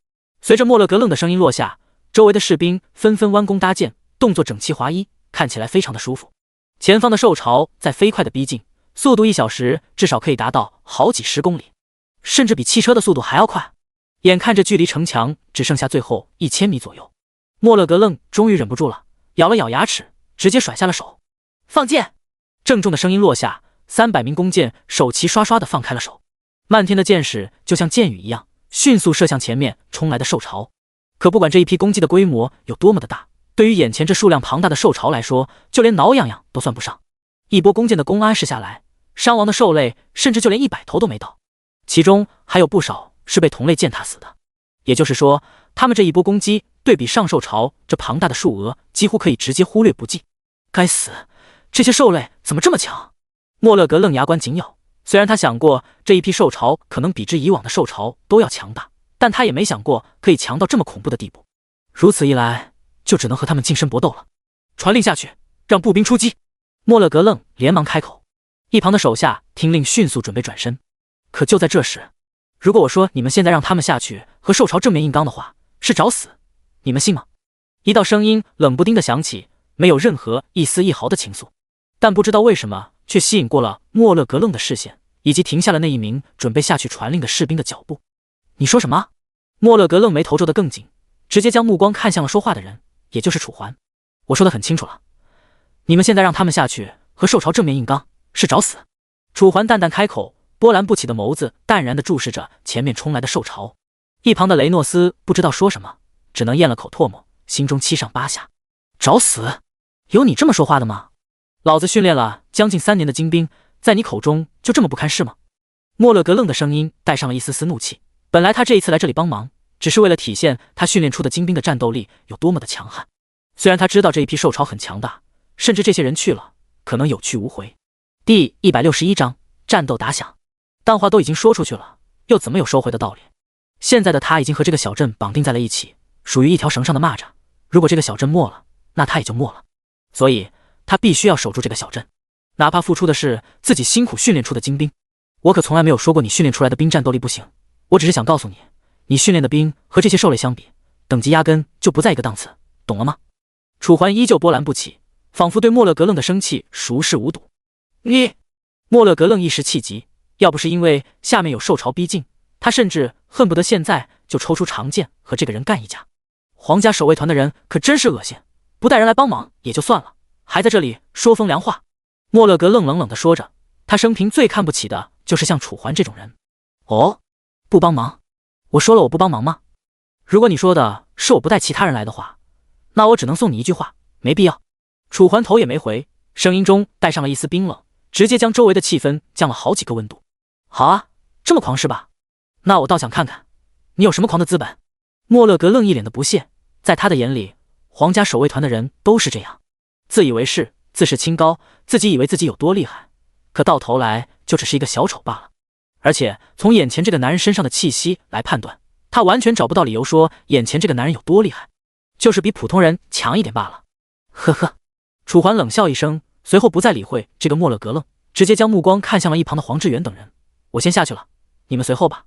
随着莫勒格愣的声音落下，周围的士兵纷纷弯弓搭箭，动作整齐划一，看起来非常的舒服。前方的兽潮在飞快的逼近，速度1小时至少可以达到好几10公里，甚至比汽车的速度还要快。眼看着距离城墙只剩下最后1000米左右，莫勒格愣终于忍不住了，咬了咬牙齿，直接甩下了手。放箭！郑重的声音落下，300名弓箭手齐刷刷地放开了手，漫天的箭矢就像箭雨一样，迅速射向前面冲来的兽潮。可不管这一批攻击的规模有多么的大，对于眼前这数量庞大的兽潮来说，就连挠痒痒都算不上。一波弓箭的攻安势下来，伤亡的兽类甚至就连100头都没到，其中还有不少是被同类践踏死的。也就是说，他们这一波攻击对比上兽潮这庞大的数额，几乎可以直接忽略不计。该死，这些兽类怎么这么强？莫勒格愣牙关紧咬，虽然他想过这一批兽潮可能比之以往的兽潮都要强大，但他也没想过可以强到这么恐怖的地步。如此一来，就只能和他们近身搏斗了。传令下去，让步兵出击！莫勒格愣连忙开口。一旁的手下听令，迅速准备转身。可就在这时，如果我说你们现在让他们下去和兽潮正面硬刚的话，是找死，你们信吗？一道声音冷不丁的响起，没有任何一丝一毫的情愫，但不知道为什么却吸引过了莫勒格愣的视线，以及停下了那一名准备下去传令的士兵的脚步。你说什么？莫勒格愣眉头皱得更紧，直接将目光看向了说话的人，也就是楚环。我说得很清楚了，你们现在让他们下去和兽潮正面硬刚，是找死。楚环淡淡开口，波澜不起的眸子淡然地注视着前面冲来的兽潮。一旁的雷诺斯不知道说什么，只能咽了口唾沫，心中七上八下。找死？有你这么说话的吗？老子训练了将近3年的精兵，在你口中就这么不堪事吗？莫勒格愣的声音带上了一丝丝怒气。本来他这一次来这里帮忙，只是为了体现他训练出的精兵的战斗力有多么的强悍。虽然他知道这一批兽潮很强大，甚至这些人去了可能有去无回。第161章战斗打响。但话都已经说出去了，又怎么有收回的道理？现在的他已经和这个小镇绑定在了一起，属于一条绳上的蚂蚱。如果这个小镇没了，那他也就没了。所以他必须要守住这个小镇，哪怕付出的是自己辛苦训练出的精兵。我可从来没有说过你训练出来的兵战斗力不行，我只是想告诉你，你训练的兵和这些兽类相比，等级压根就不在一个档次，懂了吗？楚环依旧波澜不起，仿佛对莫勒格愣的生气熟视无睹。你，莫勒格愣一时气急，要不是因为下面有兽潮逼近，他甚至恨不得现在就抽出长剑和这个人干一架。皇家守卫团的人可真是恶心，不带人来帮忙也就算了，还在这里说风凉话。莫勒格愣冷冷地说着，他生平最看不起的就是像楚环这种人。哦，不帮忙？我说了我不帮忙吗？如果你说的是我不带其他人来的话，那我只能送你一句话，没必要。楚环头也没回，声音中带上了一丝冰冷，直接将周围的气氛降了好几个温度。好啊，这么狂是吧？那我倒想看看你有什么狂的资本。莫勒格愣一脸的不屑，在他的眼里，皇家守卫团的人都是这样，自以为是，自视清高，自己以为自己有多厉害，可到头来就只是一个小丑罢了。而且从眼前这个男人身上的气息来判断，他完全找不到理由说眼前这个男人有多厉害，就是比普通人强一点罢了。呵呵，楚环冷笑一声，随后不再理会这个莫勒格愣，直接将目光看向了一旁的黄志远等人。我先下去了，你们随后吧。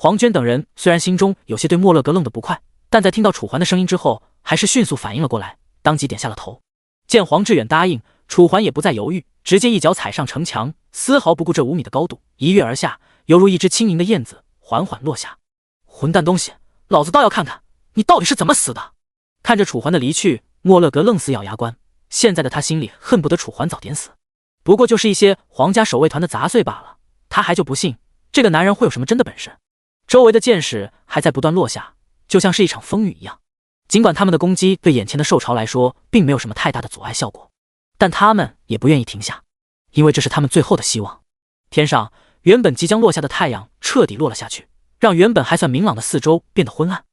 黄娟等人虽然心中有些对莫勒格愣的不快，但在听到楚环的声音之后，还是迅速反应了过来，当即点下了头。见黄志远答应，楚环也不再犹豫，直接一脚踩上城墙，丝毫不顾这5米的高度，一跃而下，犹如一只轻盈的燕子，缓缓落下。混蛋东西，老子倒要看看你到底是怎么死的！看着楚环的离去，莫勒格愣死咬牙关，现在的他心里恨不得楚环早点死。不过就是一些皇家守卫团的杂碎罢了，他还就不信这个男人会有什么真的本事。周围的箭矢还在不断落下，就像是一场风雨一样。尽管他们的攻击对眼前的兽潮来说并没有什么太大的阻碍效果，但他们也不愿意停下，因为这是他们最后的希望。天上原本即将落下的太阳彻底落了下去，让原本还算明朗的四周变得昏暗。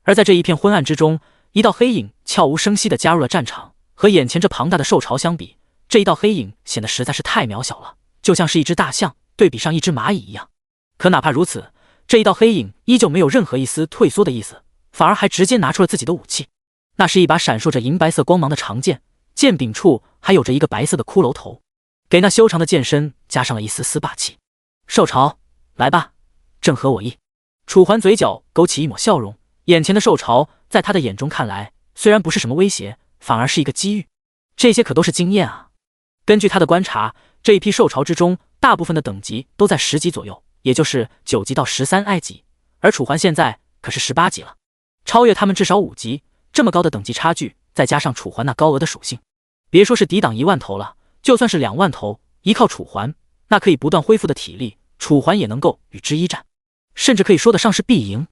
而在这一片昏暗之中，一道黑影悄无声息地加入了战场。和眼前这庞大的兽潮相比，这一道黑影显得实在是太渺小了，就像是一只大象对比上一只蚂蚁一样。可哪怕如此，这一道黑影依旧没有任何一丝退缩的意思，反而还直接拿出了自己的武器。那是一把闪烁着银白色光芒的长剑，剑柄处还有着一个白色的骷髅头，给那修长的剑身加上了一丝丝霸气。兽潮，来吧，正合我意。楚环嘴角勾起一抹笑容，眼前的兽潮在他的眼中看来，虽然不是什么威胁，反而是一个机遇。这些可都是经验啊。根据他的观察，这一批兽潮之中，大部分的等级都在10级左右，也就是9级到13埃级，而楚环现在可是18级了，超越他们至少5级。这么高的等级差距，再加上楚环那高额的属性，别说是抵挡1万头了，就算是2万头，依靠楚环那可以不断恢复的体力，楚环也能够与之一战，甚至可以说得上是必赢。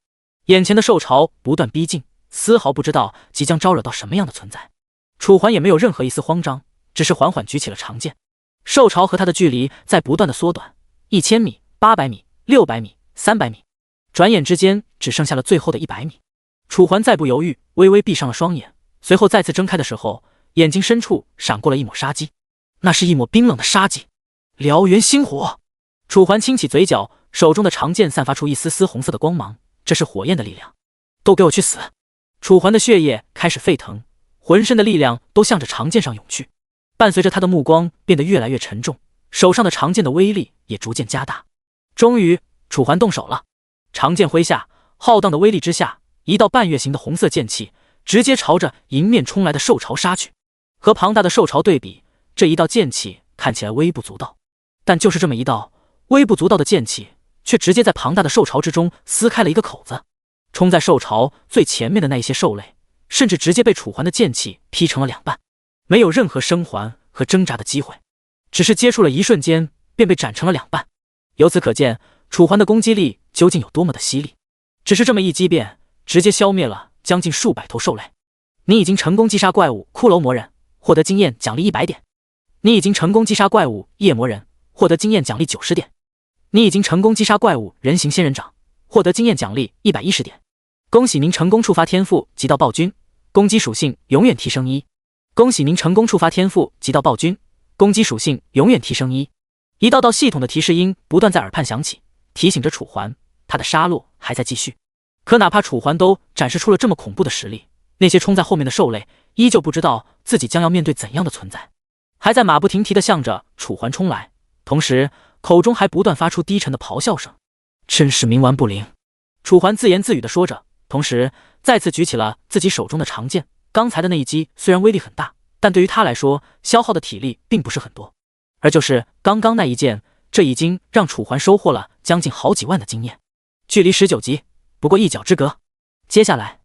眼前的兽潮不断逼近，丝毫不知道即将招惹到什么样的存在。楚环也没有任何一丝慌张，只是缓缓举起了长剑。兽潮和他的距离在不断的缩短，1000米、800米、600米、300米，转眼之间只剩下了最后的100米。楚环再不犹豫，微微闭上了双眼，随后再次睁开的时候，眼睛深处闪过了一抹杀机，那是一抹冰冷的杀机。燎原星火！楚环轻起嘴角，手中的长剑散发出一丝丝红色的光芒，这是火焰的力量。都给我去死！楚环的血液开始沸腾，浑身的力量都向着长剑上涌去。伴随着他的目光变得越来越沉重，手上的长剑的威力也逐渐加大。终于，楚环动手了。长剑挥下，浩荡的威力之下，一道半月形的红色剑气直接朝着迎面冲来的兽潮杀去。和庞大的兽潮对比，这一道剑气看起来微不足道，但就是这么一道微不足道的剑气，却直接在庞大的兽潮之中撕开了一个口子。冲在兽潮最前面的那一些兽类，甚至直接被楚环的剑气劈成了2半，没有任何生还和挣扎的机会，只是接触了一瞬间便被斩成了2半。由此可见，楚环的攻击力究竟有多么的犀利。只是这么一击便直接消灭了将近数百头兽类。你已经成功击杀怪物骷髅魔人，获得经验奖励100点。你已经成功击杀怪物夜魔人，获得经验奖励90点。你已经成功击杀怪物人形仙人掌，获得经验奖励110点。恭喜您成功触发天赋极道暴君，攻击属性永远提升1。恭喜您成功触发天赋极道暴君，攻击属性永远提升1。一道道系统的提示音不断在耳畔响起，提醒着楚环，他的杀戮还在继续。可哪怕楚环都展示出了这么恐怖的实力，那些冲在后面的兽类依旧不知道自己将要面对怎样的存在，还在马不停蹄地向着楚环冲来，同时口中还不断发出低沉的咆哮声。真是冥顽不灵！楚环自言自语地说着，同时再次举起了自己手中的长剑。刚才的那一击虽然威力很大，但对于他来说消耗的体力并不是很多，而就是刚刚那一剑，这已经让楚环收获了将近好几万的经验。距离19级不过一脚之隔。接下来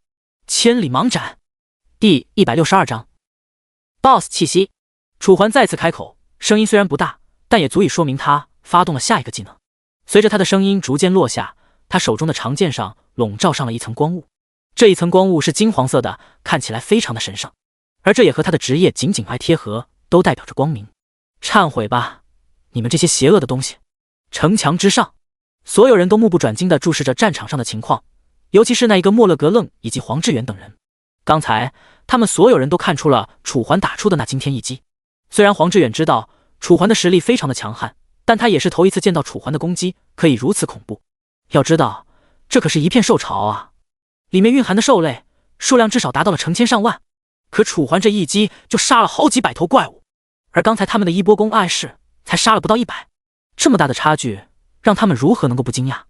千里芒斩第162章 BOSS 气息。楚环再次开口，声音虽然不大，但也足以说明他发动了下一个技能。随着他的声音逐渐落下，他手中的长剑上笼罩上了一层光雾，这一层光雾是金黄色的，看起来非常的神圣，而这也和他的职业紧紧贴合，都代表着光明。忏悔吧，你们这些邪恶的东西！城墙之上，所有人都目不转睛地注视着战场上的情况，尤其是那一个莫勒格楞以及黄志远等人。刚才他们所有人都看出了楚环打出的那惊天一击。虽然黄志远知道楚环的实力非常的强悍，但他也是头一次见到楚环的攻击可以如此恐怖。要知道，这可是一片兽巢啊，里面蕴含的兽类数量至少达到了成千上万，可楚环这一击就杀了好几百头怪物，而刚才他们的一波攻艾氏才杀了不到100，这么大的差距让他们如何能够不惊讶？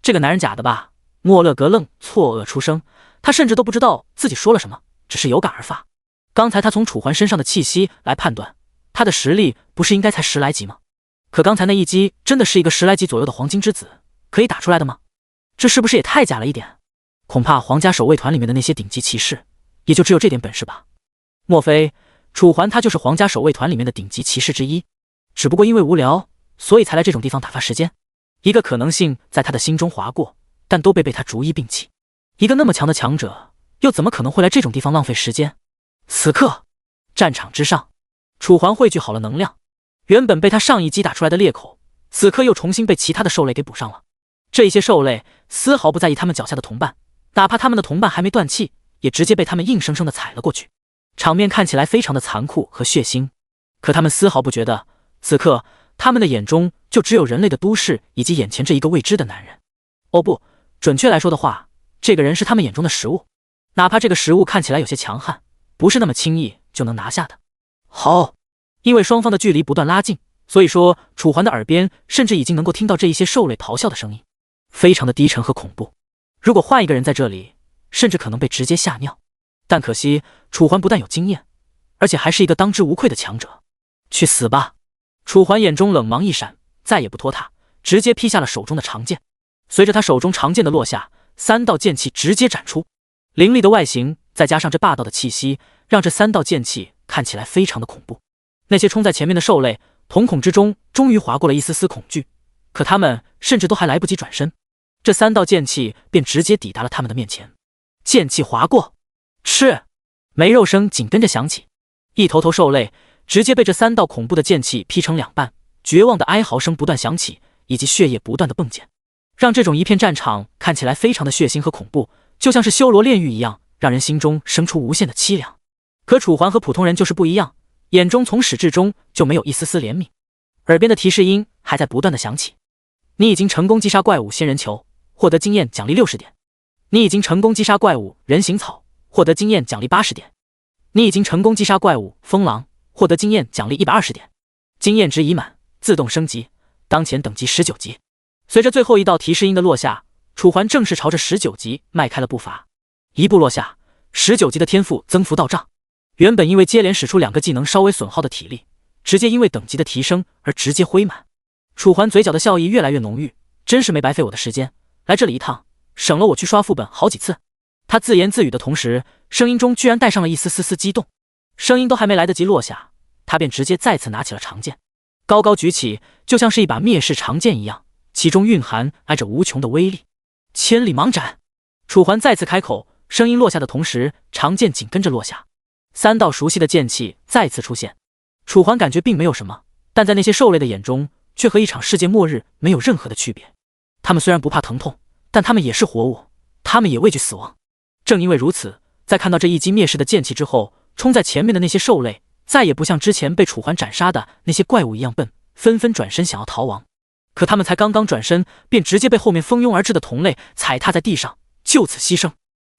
这个男人假的吧？莫勒格楞错愕出声，他甚至都不知道自己说了什么，只是有感而发。刚才他从楚环身上的气息来判断，他的实力不是应该才10来级吗？可刚才那一击真的是一个10来级左右的黄金之子可以打出来的吗？这是不是也太假了一点？恐怕皇家守卫团里面的那些顶级骑士也就只有这点本事吧。莫非楚环他就是皇家守卫团里面的顶级骑士之一，只不过因为无聊，所以才来这种地方打发时间？一个可能性在他的心中划过，但都被他逐一摒弃。一个那么强的强者，又怎么可能会来这种地方浪费时间？此刻，战场之上，楚环汇聚好了能量，原本被他上一击打出来的裂口，此刻又重新被其他的兽类给补上了。这些兽类丝毫不在意他们脚下的同伴，哪怕他们的同伴还没断气，也直接被他们硬生生的踩了过去。场面看起来非常的残酷和血腥，可他们丝毫不觉得，此刻他们的眼中就只有人类的都市以及眼前这一个未知的男人。哦不，准确来说的话，这个人是他们眼中的食物，哪怕这个食物看起来有些强悍，不是那么轻易就能拿下的。好，因为双方的距离不断拉近，所以说楚环的耳边甚至已经能够听到这一些兽类咆哮的声音，非常的低沉和恐怖。如果换一个人在这里，甚至可能被直接吓尿。但可惜楚环不但有经验，而且还是一个当之无愧的强者。去死吧！楚环眼中冷芒一闪，再也不拖沓，直接劈下了手中的长剑。随着他手中长剑的落下，3道剑气直接斩出。凌厉的外形再加上这霸道的气息，让这3道剑气看起来非常的恐怖。那些冲在前面的兽类瞳孔之中终于划过了一丝丝恐惧，可他们甚至都还来不及转身，这3道剑气便直接抵达了他们的面前。剑气划过，吃！没肉声紧跟着响起，一头头兽类直接被这3道恐怖的剑气劈成2半，绝望的哀嚎声不断响起，以及血液不断的迸溅，让这种一片战场看起来非常的血腥和恐怖，就像是修罗炼狱一样，让人心中生出无限的凄凉。可楚环和普通人就是不一样，眼中从始至终就没有一丝丝怜悯，耳边的提示音还在不断的响起。你已经成功击杀怪物仙人球，获得经验奖励60点。你已经成功击杀怪物人形草，获得经验奖励80点。你已经成功击杀怪物风狼，获得经验奖励120点。经验值已满，自动升级，当前等级19级。随着最后一道提示音的落下，楚环正式朝着19级迈开了步伐。一步落下，19级的天赋增幅到账。原本因为接连使出2个技能稍微损耗的体力，直接因为等级的提升而直接挥满。楚环嘴角的笑意越来越浓郁，真是没白费我的时间，来这里一趟，省了我去刷副本好几次。他自言自语的同时，声音中居然带上了一丝丝激动。声音都还没来得及落下，他便直接再次拿起了长剑，高高举起，就像是一把灭世长剑一样，其中蕴含着无穷的威力。千里芒斩！楚环再次开口，声音落下的同时，长剑紧跟着落下，3道熟悉的剑气再次出现。楚环感觉并没有什么，但在那些兽类的眼中，却和一场世界末日没有任何的区别。他们虽然不怕疼痛，但他们也是活物，他们也畏惧死亡。正因为如此，在看到这一击灭世的剑气之后，冲在前面的那些兽类再也不像之前被楚环斩杀的那些怪物一样笨，纷纷转身想要逃亡。可他们才刚刚转身，便直接被后面蜂拥而至的同类踩踏在地上，就此牺牲。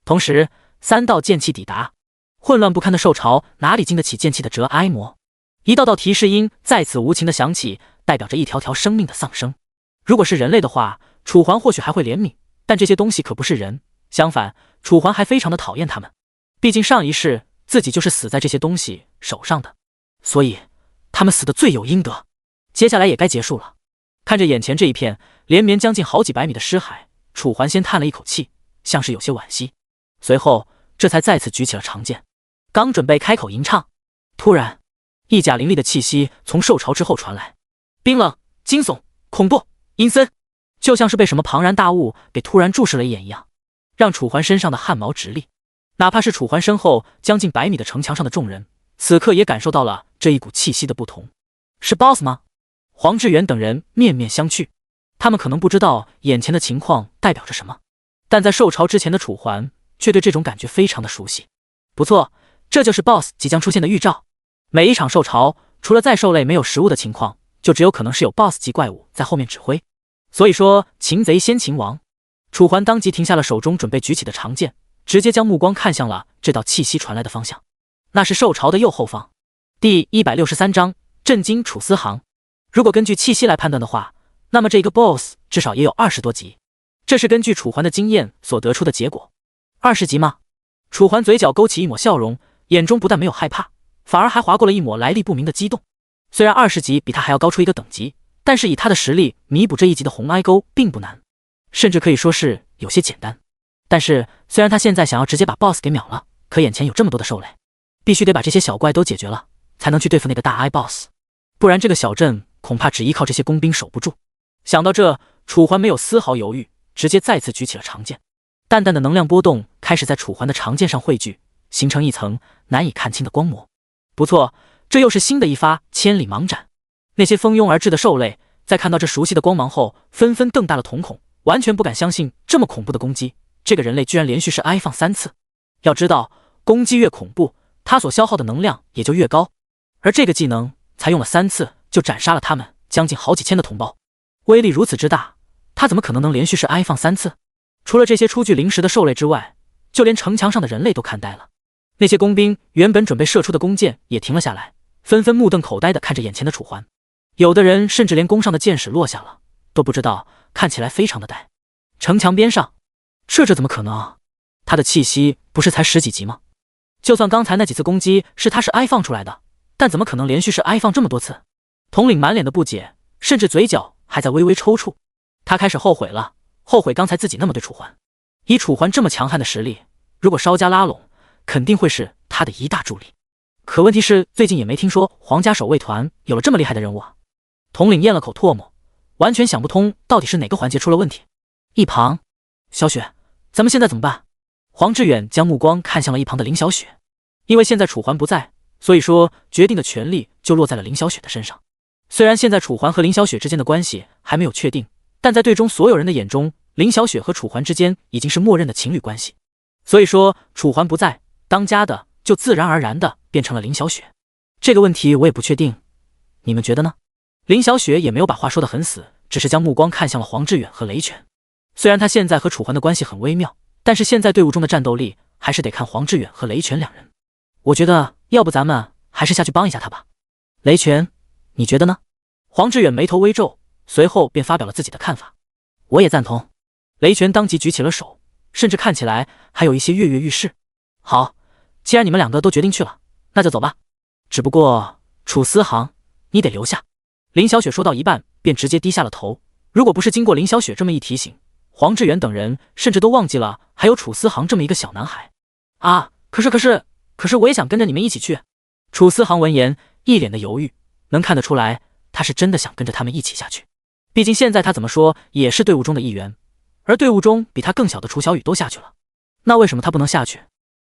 同时3道剑气抵达，混乱不堪的兽巢哪里经得起剑气的折磨？一道道提示音再次无情的响起，代表着一条条生命的丧生。如果是人类的话，楚环或许还会怜悯，但这些东西可不是人，相反，楚环还非常的讨厌他们。毕竟上一世自己就是死在这些东西手上的，所以他们死的罪有应得。接下来也该结束了。看着眼前这一片连绵将近好几百米的尸海，楚环先叹了一口气，像是有些惋惜，随后这才再次举起了长剑，刚准备开口吟唱，突然一甲凌厉的气息从兽巢之后传来，冰冷、惊悚、恐怖、阴森，就像是被什么庞然大物给突然注视了一眼一样，让楚环身上的汗毛直立。哪怕是楚环身后将近100米的城墙上的众人，此刻也感受到了这一股气息的不同。是 BOSS 吗？黄志远等人面面相觑，他们可能不知道眼前的情况代表着什么，但在兽巢之前的楚环却对这种感觉非常的熟悉。不错，这就是 BOSS 即将出现的预兆。每一场兽巢，除了在兽类没有食物的情况，就只有可能是有 BOSS 级怪物在后面指挥。所以说，擒贼先擒王。楚环当即停下了手中准备举起的长剑，直接将目光看向了这道气息传来的方向，那是兽巢的右后方。第163章震惊楚思航。如果根据气息来判断的话，那么这个 BOSS 至少也有20多级，这是根据楚环的经验所得出的结果。20级吗？楚环嘴角勾起一抹笑容，眼中不但没有害怕，反而还划过了一抹来历不明的激动。虽然20级比他还要高出一个等级，但是以他的实力弥补这一级的红 I 勾并不难，甚至可以说是有些简单。但是虽然他现在想要直接把 BOSS 给秒了，可眼前有这么多的兽类，必须得把这些小怪都解决了，才能去对付那个大 I BOSS， 不然这个小镇恐怕只依靠这些工兵守不住。想到这，楚环没有丝毫犹豫，直接再次举起了长剑。淡淡的能量波动开始在楚环的长剑上汇聚，形成一层难以看清的光膜。不错，这又是新的一发千里盲斩。那些蜂拥而至的兽类在看到这熟悉的光芒后，纷纷瞪大了瞳孔，完全不敢相信这么恐怖的攻击，这个人类居然连续是 I 放3次。要知道，攻击越恐怖，他所消耗的能量也就越高，而这个技能才用了3次就斩杀了他们将近好几千的同胞，威力如此之大，他怎么可能连续是 I 放3次？除了这些初具灵识的兽类之外，就连城墙上的人类都看呆了。那些工兵原本准备射出的弓箭也停了下来，纷纷目瞪口呆地看着眼前的楚环，有的人甚至连弓上的箭矢落下了都不知道，看起来非常的呆。城墙边上，这怎么可能啊？他的气息不是才10几级吗？就算刚才那几次攻击是他是 I 放出来的，但怎么可能连续是 I 放这么多次？统领满脸的不解，甚至嘴角还在微微抽搐。他开始后悔了，后悔刚才自己那么对楚环。以楚环这么强悍的实力，如果稍加拉拢，肯定会是他的一大助力。可问题是，最近也没听说皇家守卫团有了这么厉害的人物啊。统领咽了口唾沫，完全想不通到底是哪个环节出了问题。一旁，小雪，咱们现在怎么办？黄志远将目光看向了一旁的林小雪，因为现在楚环不在，所以说决定的权利就落在了林小雪的身上。虽然现在楚环和林小雪之间的关系还没有确定，但在队中所有人的眼中，林小雪和楚环之间已经是默认的情侣关系。所以说楚环不在，当家的就自然而然的变成了林小雪。这个问题我也不确定，你们觉得呢？林小雪也没有把话说得很死，只是将目光看向了黄志远和雷拳。虽然他现在和楚环的关系很微妙，但是现在队伍中的战斗力还是得看黄志远和雷拳两人。我觉得要不咱们还是下去帮一下他吧。雷拳，你觉得呢？黄志远眉头微皱，随后便发表了自己的看法。我也赞同。雷拳当即举起了手，甚至看起来还有一些跃跃欲试。好，既然你们两个都决定去了，那就走吧。只不过楚思航，你得留下。林小雪说到一半便直接低下了头。如果不是经过林小雪这么一提醒，黄志远等人甚至都忘记了还有楚思航这么一个小男孩啊！可是我也想跟着你们一起去。楚思航闻言一脸的犹豫，能看得出来他是真的想跟着他们一起下去。毕竟现在他怎么说也是队伍中的一员，而队伍中比他更小的楚小雨都下去了，那为什么他不能下去？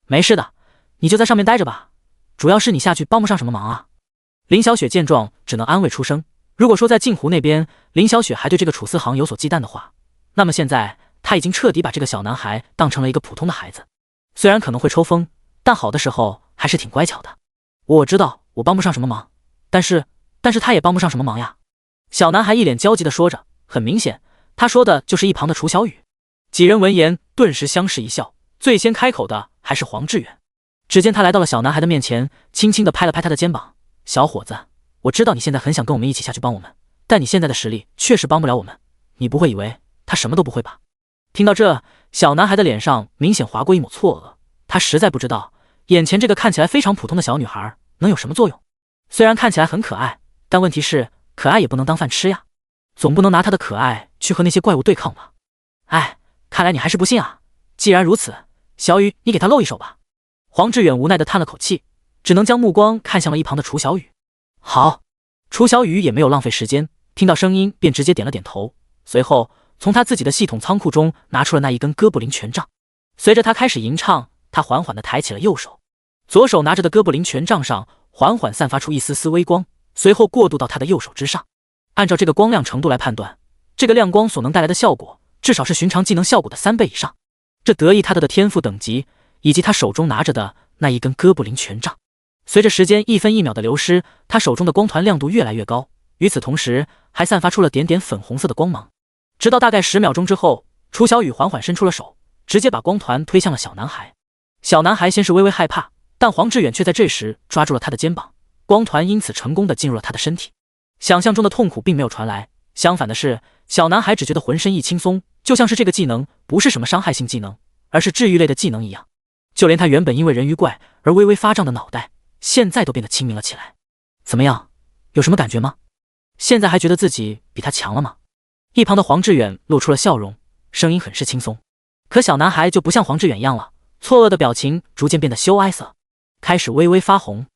没事的，你就在上面待着吧，主要是你下去帮不上什么忙啊。林小雪见状只能安慰出声。如果说在镜湖那边林小雪还对这个楚思航有所忌惮的话，那么现在他已经彻底把这个小男孩当成了一个普通的孩子。虽然可能会抽风，但好的时候还是挺乖巧的。我知道我帮不上什么忙，但是他也帮不上什么忙呀。小男孩一脸焦急地说着，很明显他说的就是一旁的楚小雨。几人闻言顿时相视一笑，最先开口的还是黄志远。只见他来到了小男孩的面前，轻轻地拍了拍他的肩膀：“小伙子，我知道你现在很想跟我们一起下去帮我们，但你现在的实力确实帮不了我们。你不会以为他什么都不会吧？”听到这，小男孩的脸上明显划过一抹错愕，他实在不知道眼前这个看起来非常普通的小女孩能有什么作用。虽然看起来很可爱，但问题是可爱也不能当饭吃呀，总不能拿她的可爱去和那些怪物对抗吧？哎，看来你还是不信啊。既然如此，小雨，你给他露一手吧。黄志远无奈地叹了口气，只能将目光看向了一旁的楚小雨。好。楚小雨也没有浪费时间，听到声音便直接点了点头，随后从他自己的系统仓库中拿出了那一根哥布林权杖。随着他开始吟唱，他缓缓地抬起了右手，左手拿着的哥布林权杖上缓缓散发出一丝丝微光，随后过渡到他的右手之上。按照这个光亮程度来判断，这个亮光所能带来的效果至少是寻常技能效果的3倍以上，这得益他的天赋等级以及他手中拿着的那一根哥布林权杖。随着时间一分一秒的流失，他手中的光团亮度越来越高，与此同时还散发出了点点粉红色的光芒。直到大概10秒钟之后，楚小雨缓缓伸出了手，直接把光团推向了小男孩。小男孩先是微微害怕，但黄志远却在这时抓住了他的肩膀，光团因此成功的进入了他的身体。想象中的痛苦并没有传来，相反的是，小男孩只觉得浑身一轻松，就像是这个技能不是什么伤害性技能，而是治愈类的技能一样。就连他原本因为人鱼怪而微微发胀的脑袋，现在都变得清明了起来。怎么样，有什么感觉吗？现在还觉得自己比他强了吗？一旁的黄志远露出了笑容，声音很是轻松。可小男孩就不像黄志远一样了，错愕的表情逐渐变得羞哀色，开始微微发红。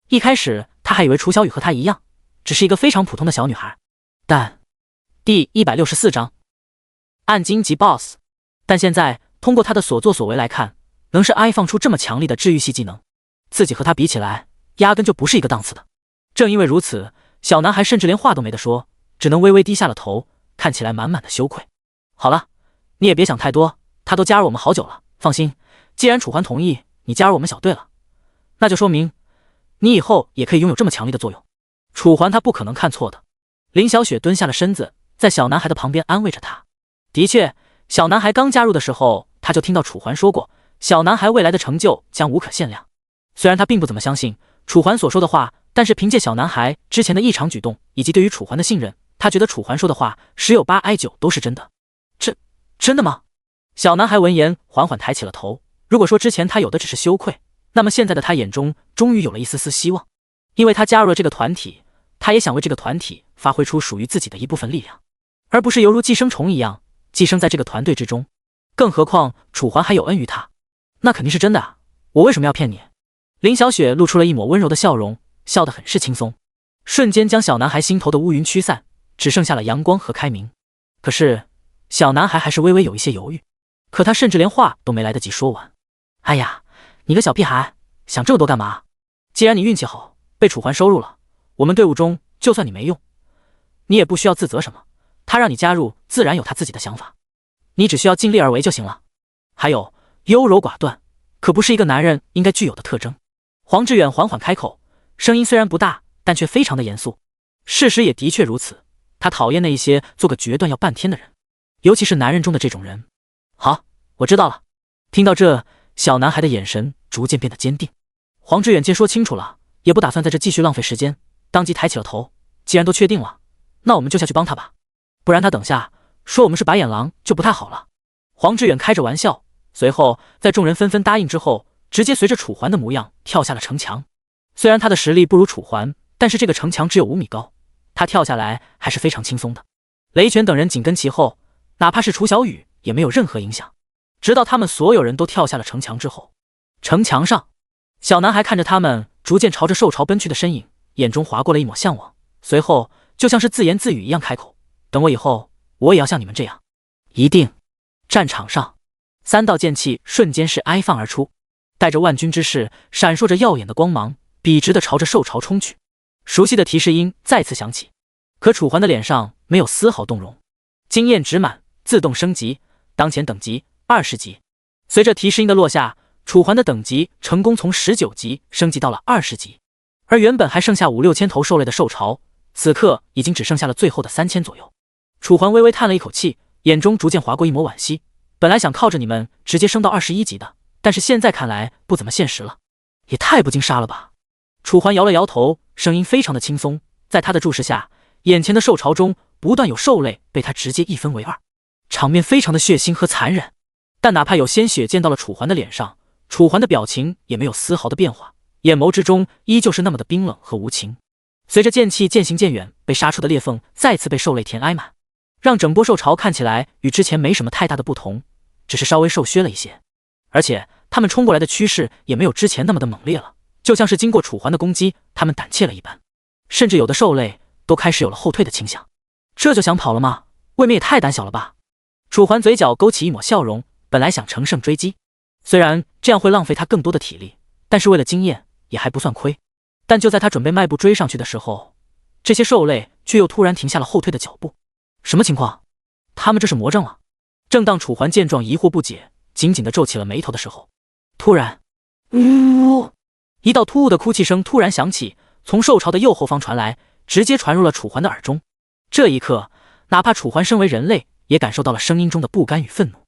一开始他还以为楚小雨和他一样，只是一个非常普通的小女孩，但第164章暗金级 BOSS。 但现在通过他的所作所为来看，能是爱放出这么强力的治愈系技能，自己和他比起来压根就不是一个档次的。正因为如此，小男孩甚至连话都没得说，只能微微低下了头，看起来满满的羞愧。好了，你也别想太多，他都加入我们好久了，放心，既然楚环同意你加入我们小队了，那就说明你以后也可以拥有这么强力的作用。楚环他不可能看错的。林小雪蹲下了身子，在小男孩的旁边安慰着他。的确，小男孩刚加入的时候，他就听到楚环说过，小男孩未来的成就将无可限量。虽然他并不怎么相信楚环所说的话，但是凭借小男孩之前的异常举动以及对于楚环的信任，他觉得楚环说的话10有8挨9都是真的。真的吗？小男孩闻言缓缓抬起了头。如果说之前他有的只是羞愧，那么现在的他眼中终于有了一丝丝希望，因为他加入了这个团体，他也想为这个团体发挥出属于自己的一部分力量，而不是犹如寄生虫一样寄生在这个团队之中。更何况楚环还有恩于他，那肯定是真的啊，我为什么要骗你？林小雪露出了一抹温柔的笑容，笑得很是轻松，瞬间将小男孩心头的乌云驱散，只剩下了阳光和开明。可是小男孩还是微微有一些犹豫，可他甚至连话都没来得及说完。哎呀，你个小屁孩，想这么多干嘛？既然你运气好被楚环收入了，我们队伍中就算你没用，你也不需要自责什么，他让你加入自然有他自己的想法，你只需要尽力而为就行了。还有，优柔寡断可不是一个男人应该具有的特征。黄志远缓缓开口，声音虽然不大，但却非常的严肃。事实也的确如此，他讨厌那一些做个决断要半天的人，尤其是男人中的这种人。好，我知道了。听到这，小男孩的眼神逐渐变得坚定。黄志远见说清楚了，也不打算在这继续浪费时间，当即抬起了头。既然都确定了，那我们就下去帮他吧，不然他等下说我们是白眼狼就不太好了。黄志远开着玩笑，随后在众人纷纷答应之后，直接随着楚环的模样跳下了城墙。虽然他的实力不如楚环，但是这个城墙只有5米高，他跳下来还是非常轻松的。雷拳等人紧跟其后，哪怕是楚小雨也没有任何影响。直到他们所有人都跳下了城墙之后，城墙上，小男孩看着他们逐渐朝着兽巢奔去的身影，眼中划过了一抹向往，随后就像是自言自语一样开口，等我以后我也要像你们这样，一定。战场上，3道剑气瞬间是哀放而出，带着万钧之势，闪烁着耀眼的光芒，笔直的朝着兽巢冲去。熟悉的提示音再次响起，可楚环的脸上没有丝毫动容。经验值满，自动升级，当前等级20级。随着提示音的落下，楚环的等级成功从19级升级到了20级，而原本还剩下5、6千头兽类的兽巢，此刻已经只剩下了最后的3000左右。楚环微微叹了一口气，眼中逐渐划过一抹惋惜。本来想靠着你们直接升到21级的，但是现在看来不怎么现实了，也太不经杀了吧。楚环摇了摇头，声音非常的轻松，在他的注视下，眼前的兽巢中不断有兽类被他直接一分为二，场面非常的血腥和残忍。但哪怕有鲜血溅到了楚环的脸上，楚环的表情也没有丝毫的变化，眼眸之中依旧是那么的冰冷和无情。随着剑气渐行渐远，被杀出的裂缝再次被兽类填挨满，让整波兽巢看起来与之前没什么太大的不同，只是稍微瘦削了一些。而且他们冲过来的趋势也没有之前那么的猛烈了，就像是经过楚环的攻击，他们胆怯了一般，甚至有的兽类都开始有了后退的倾向。这就想跑了吗？未免也太胆小了吧。楚环嘴角勾起一抹笑容，本来想乘胜追击，虽然这样会浪费他更多的体力，但是为了经验也还不算亏。但就在他准备迈步追上去的时候，这些兽类却又突然停下了后退的脚步。什么情况？他们这是魔怔了？正当楚环见状疑惑不解，紧紧地皱起了眉头的时候，突然，一道突兀的哭泣声突然响起，从兽巢的右后方传来，直接传入了楚环的耳中。这一刻，哪怕楚环身为人类，也感受到了声音中的不甘与愤怒，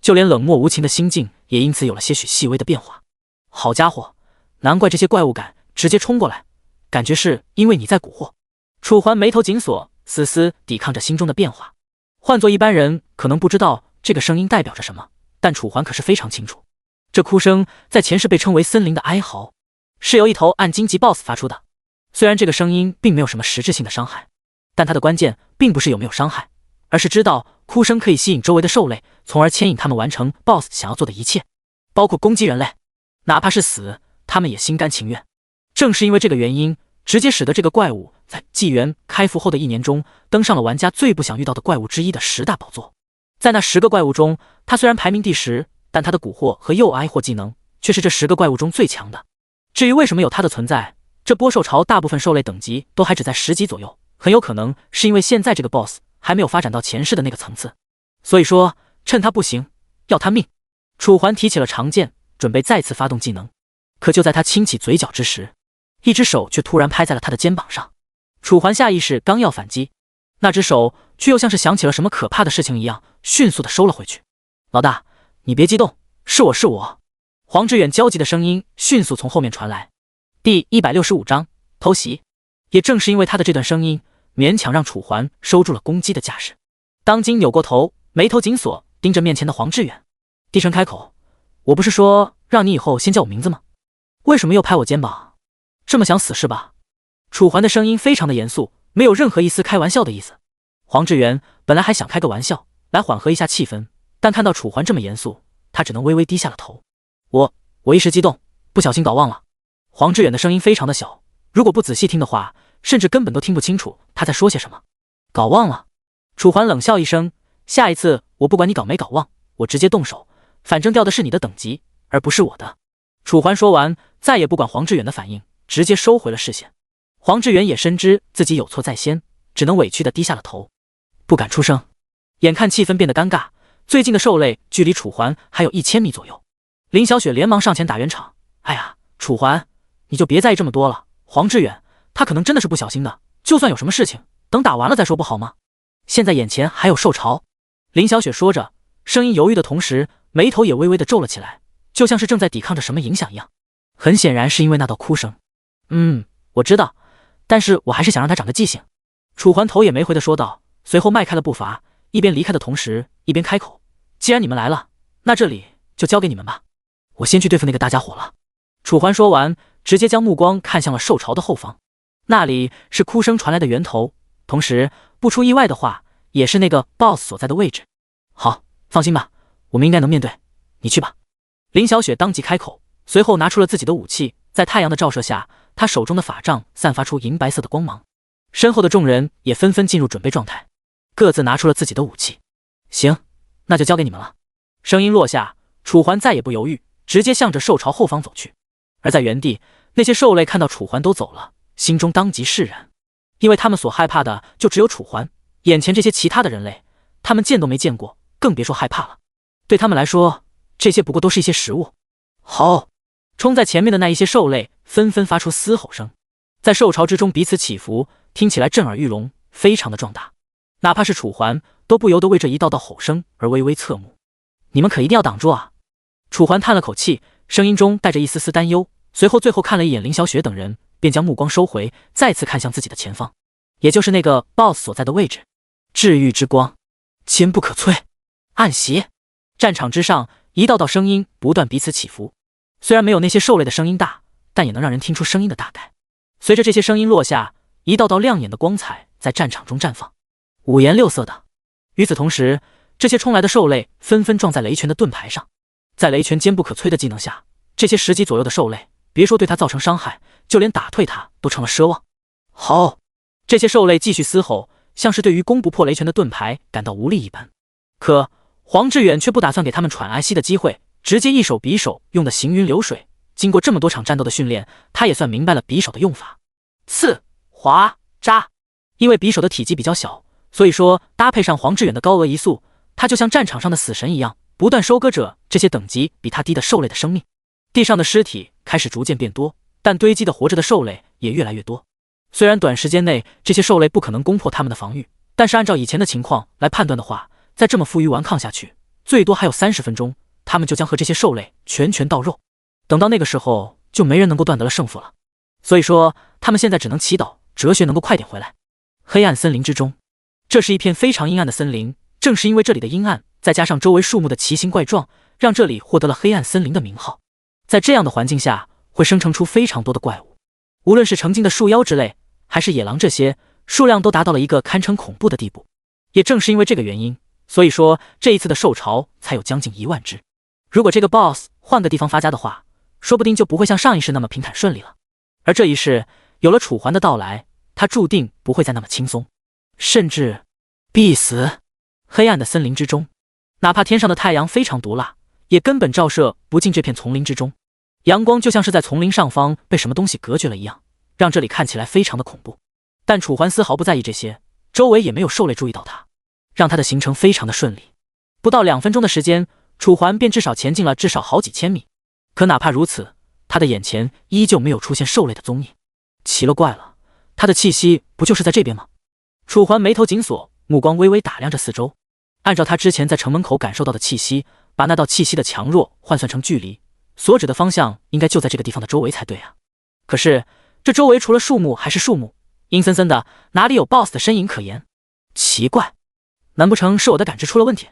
就连冷漠无情的心境也因此有了些许细微的变化。好家伙，难怪这些怪物敢直接冲过来，感觉是因为你在蛊惑。楚环眉头紧锁，丝丝抵抗着心中的变化。换做一般人可能不知道这个声音代表着什么，但楚环可是非常清楚，这哭声在前世被称为森林的哀嚎，是由一头暗荆棘 BOSS 发出的。虽然这个声音并没有什么实质性的伤害，但它的关键并不是有没有伤害，而是知道哭声可以吸引周围的兽类，从而牵引他们完成 BOSS 想要做的一切，包括攻击人类，哪怕是死，他们也心甘情愿。正是因为这个原因，直接使得这个怪物在纪元开服后的1年中，登上了玩家最不想遇到的怪物之一的10大宝座。在那10个怪物中，它虽然排名第10，但它的蛊惑和诱挨或技能却是这10个怪物中最强的。至于为什么有它的存在，这波兽巢大部分兽类等级都还只在10级左右，很有可能是因为现在这个 BOSS 还没有发展到前世的那个层次。所以说，趁他不行，要他命。楚环提起了长剑，准备再次发动技能。可就在他轻起嘴角之时，一只手却突然拍在了他的肩膀上。楚环下意识刚要反击，那只手却又像是想起了什么可怕的事情一样，迅速的收了回去。老大，你别激动，是我。黄志远焦急的声音迅速从后面传来。第165章偷袭。也正是因为他的这段声音，勉强让楚环收住了攻击的架势。当即扭过头，眉头紧锁，盯着面前的黄志远，低声开口：我不是说让你以后先叫我名字吗？为什么又拍我肩膀？这么想死是吧？楚环的声音非常的严肃，没有任何一丝开玩笑的意思。黄志远本来还想开个玩笑来缓和一下气氛，但看到楚环这么严肃，他只能微微低下了头。我一时激动，不小心搞忘了。黄志远的声音非常的小，如果不仔细听的话，甚至根本都听不清楚他在说些什么。搞忘了？楚环冷笑一声，下一次我不管你搞没搞忘，我直接动手，反正掉的是你的等级，而不是我的。楚环说完，再也不管黄志远的反应，直接收回了视线。黄志远也深知自己有错在先，只能委屈的低下了头，不敢出声。眼看气氛变得尴尬，最近的兽类距离楚环还有1000米左右。林小雪连忙上前打圆场：哎呀，楚环，你就别在意这么多了，黄志远他可能真的是不小心的，就算有什么事情，等打完了再说不好吗？现在眼前还有兽巢。林小雪说着，声音犹豫的同时，眉头也微微的皱了起来，就像是正在抵抗着什么影响一样。很显然是因为那道哭声。我知道，但是我还是想让他长个记性。楚环头也没回的说道，随后迈开了步伐，一边离开的同时一边开口：既然你们来了，那这里就交给你们吧，我先去对付那个大家伙了。楚环说完，直接将目光看向了兽巢的后方，那里是哭声传来的源头，同时不出意外的话，也是那个 BOSS 所在的位置。好，放心吧，我们应该能面对，你去吧。林小雪当即开口，随后拿出了自己的武器，在太阳的照射下，她手中的法杖散发出银白色的光芒，身后的众人也纷纷进入准备状态，各自拿出了自己的武器。行，那就交给你们了。声音落下，楚环再也不犹豫，直接向着兽巢后方走去。而在原地，那些兽类看到楚环都走了，心中当即释然，因为他们所害怕的就只有楚环，眼前这些其他的人类，他们见都没见过，更别说害怕了。对他们来说，这些不过都是一些食物。好！冲在前面的那一些兽类纷纷发出嘶吼声，在兽巢之中彼此起伏，听起来震耳欲聋，非常的壮大。哪怕是楚环都不由得为这一道道吼声而微微侧目。你们可一定要挡住啊！楚环叹了口气，声音中带着一丝丝担忧，随后最后看了一眼林小雪等人，便将目光收回，再次看向自己的前方，也就是那个 BOSS 所在的位置。治愈之光，坚不可摧。暗袭。战场之上，一道道声音不断彼此起伏，虽然没有那些兽类的声音大，但也能让人听出声音的大概。随着这些声音落下，一道道亮眼的光彩在战场中绽放，五颜六色的。与此同时，这些冲来的兽类纷纷撞在雷拳的盾牌上，在雷拳坚不可摧的技能下，这些10级左右的兽类，别说对他造成伤害，就连打退他都成了奢望。好，这些兽类继续嘶吼，像是对于攻不破雷拳的盾牌感到无力一般。可黄志远却不打算给他们喘哀息的机会，直接一手匕首用的行云流水。经过这么多场战斗的训练，他也算明白了匕首的用法。刺、划、扎。因为匕首的体积比较小，所以说搭配上黄志远的高额移速，他就像战场上的死神一样，不断收割着这些等级比他低的兽类的生命。地上的尸体开始逐渐变多，但堆积的活着的兽类也越来越多。虽然短时间内这些兽类不可能攻破他们的防御，但是按照以前的情况来判断的话，再这么负隅顽抗下去，最多还有30分钟，他们就将和这些兽类拳拳到肉。等到那个时候，就没人能够断得了胜负了。所以说，他们现在只能祈祷哲学能够快点回来。黑暗森林之中，这是一片非常阴暗的森林，正是因为这里的阴暗，再加上周围树木的奇形怪状，让这里获得了黑暗森林的名号。在这样的环境下，会生成出非常多的怪物，无论是成精的树妖之类，还是野狼，这些数量都达到了一个堪称恐怖的地步。也正是因为这个原因，所以说这一次的兽潮才有将近1万只。如果这个 BOSS 换个地方发家的话，说不定就不会像上一世那么平坦顺利了。而这一世有了楚环的到来，他注定不会再那么轻松，甚至必死。黑暗的森林之中，哪怕天上的太阳非常毒辣，也根本照射不进这片丛林之中。阳光就像是在丛林上方被什么东西隔绝了一样，让这里看起来非常的恐怖。但楚环丝毫不在意这些，周围也没有兽类注意到他，让他的行程非常的顺利。不到2分钟的时间，楚环便至少前进了至少好几千米。可哪怕如此，他的眼前依旧没有出现兽类的踪影。奇了怪了，他的气息不就是在这边吗？楚环眉头紧锁，目光微微打量着四周。按照他之前在城门口感受到的气息，把那道气息的强弱换算成距离，所指的方向应该就在这个地方的周围才对啊。可是这周围除了树木还是树木，阴森森的，哪里有 BOSS 的身影可言？奇怪，难不成是我的感知出了问题？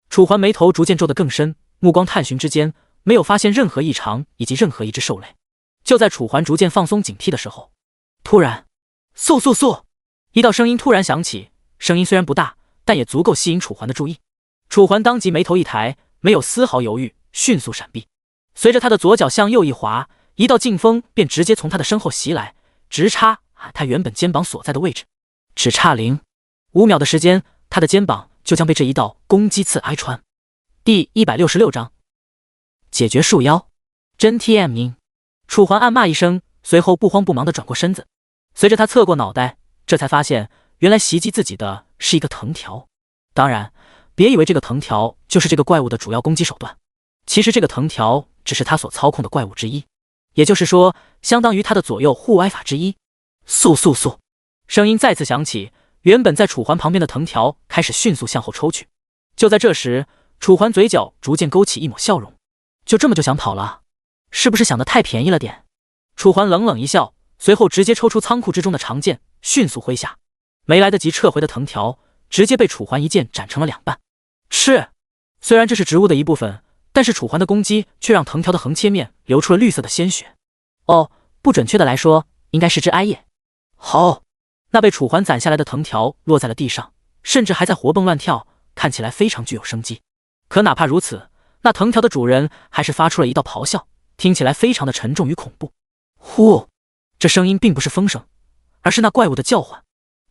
楚环眉头逐渐皱得更深，目光探寻之间，没有发现任何异常以及任何一只兽类。就在楚环逐渐放松警惕的时候，突然，嗖嗖嗖，一道声音突然响起，声音虽然不大，但也足够吸引楚环的注意。楚环当即眉头一抬，没有丝毫犹豫，迅速闪避。随着他的左脚向右一滑，一道劲风便直接从他的身后袭来，直插他原本肩膀所在的位置。只差5秒的时间，他的肩膀就将被这一道攻击刺挨穿。第166章解决树妖，真 TM 音。楚环暗骂一声，随后不慌不忙地转过身子。随着他侧过脑袋，这才发现原来袭击自己的是一个藤条。当然，别以为这个藤条就是这个怪物的主要攻击手段，其实这个藤条只是他所操控的怪物之一，也就是说，相当于他的左右护歪法之一。速速速！声音再次响起，原本在楚环旁边的藤条开始迅速向后抽去。就在这时，楚环嘴角逐渐勾起一抹笑容。就这么就想跑了？是不是想得太便宜了点？楚环冷冷一笑，随后直接抽出仓库之中的长剑，迅速挥下。没来得及撤回的藤条，直接被楚环一剑斩成了2半。是，虽然这是植物的一部分，但是楚环的攻击却让藤条的横切面流出了绿色的鲜血。哦，不准确的来说，应该是只艾叶。好，那被楚环斩下来的藤条落在了地上，甚至还在活蹦乱跳，看起来非常具有生机。可哪怕如此，那藤条的主人还是发出了一道咆哮，听起来非常的沉重与恐怖。呼，这声音并不是风声，而是那怪物的叫唤，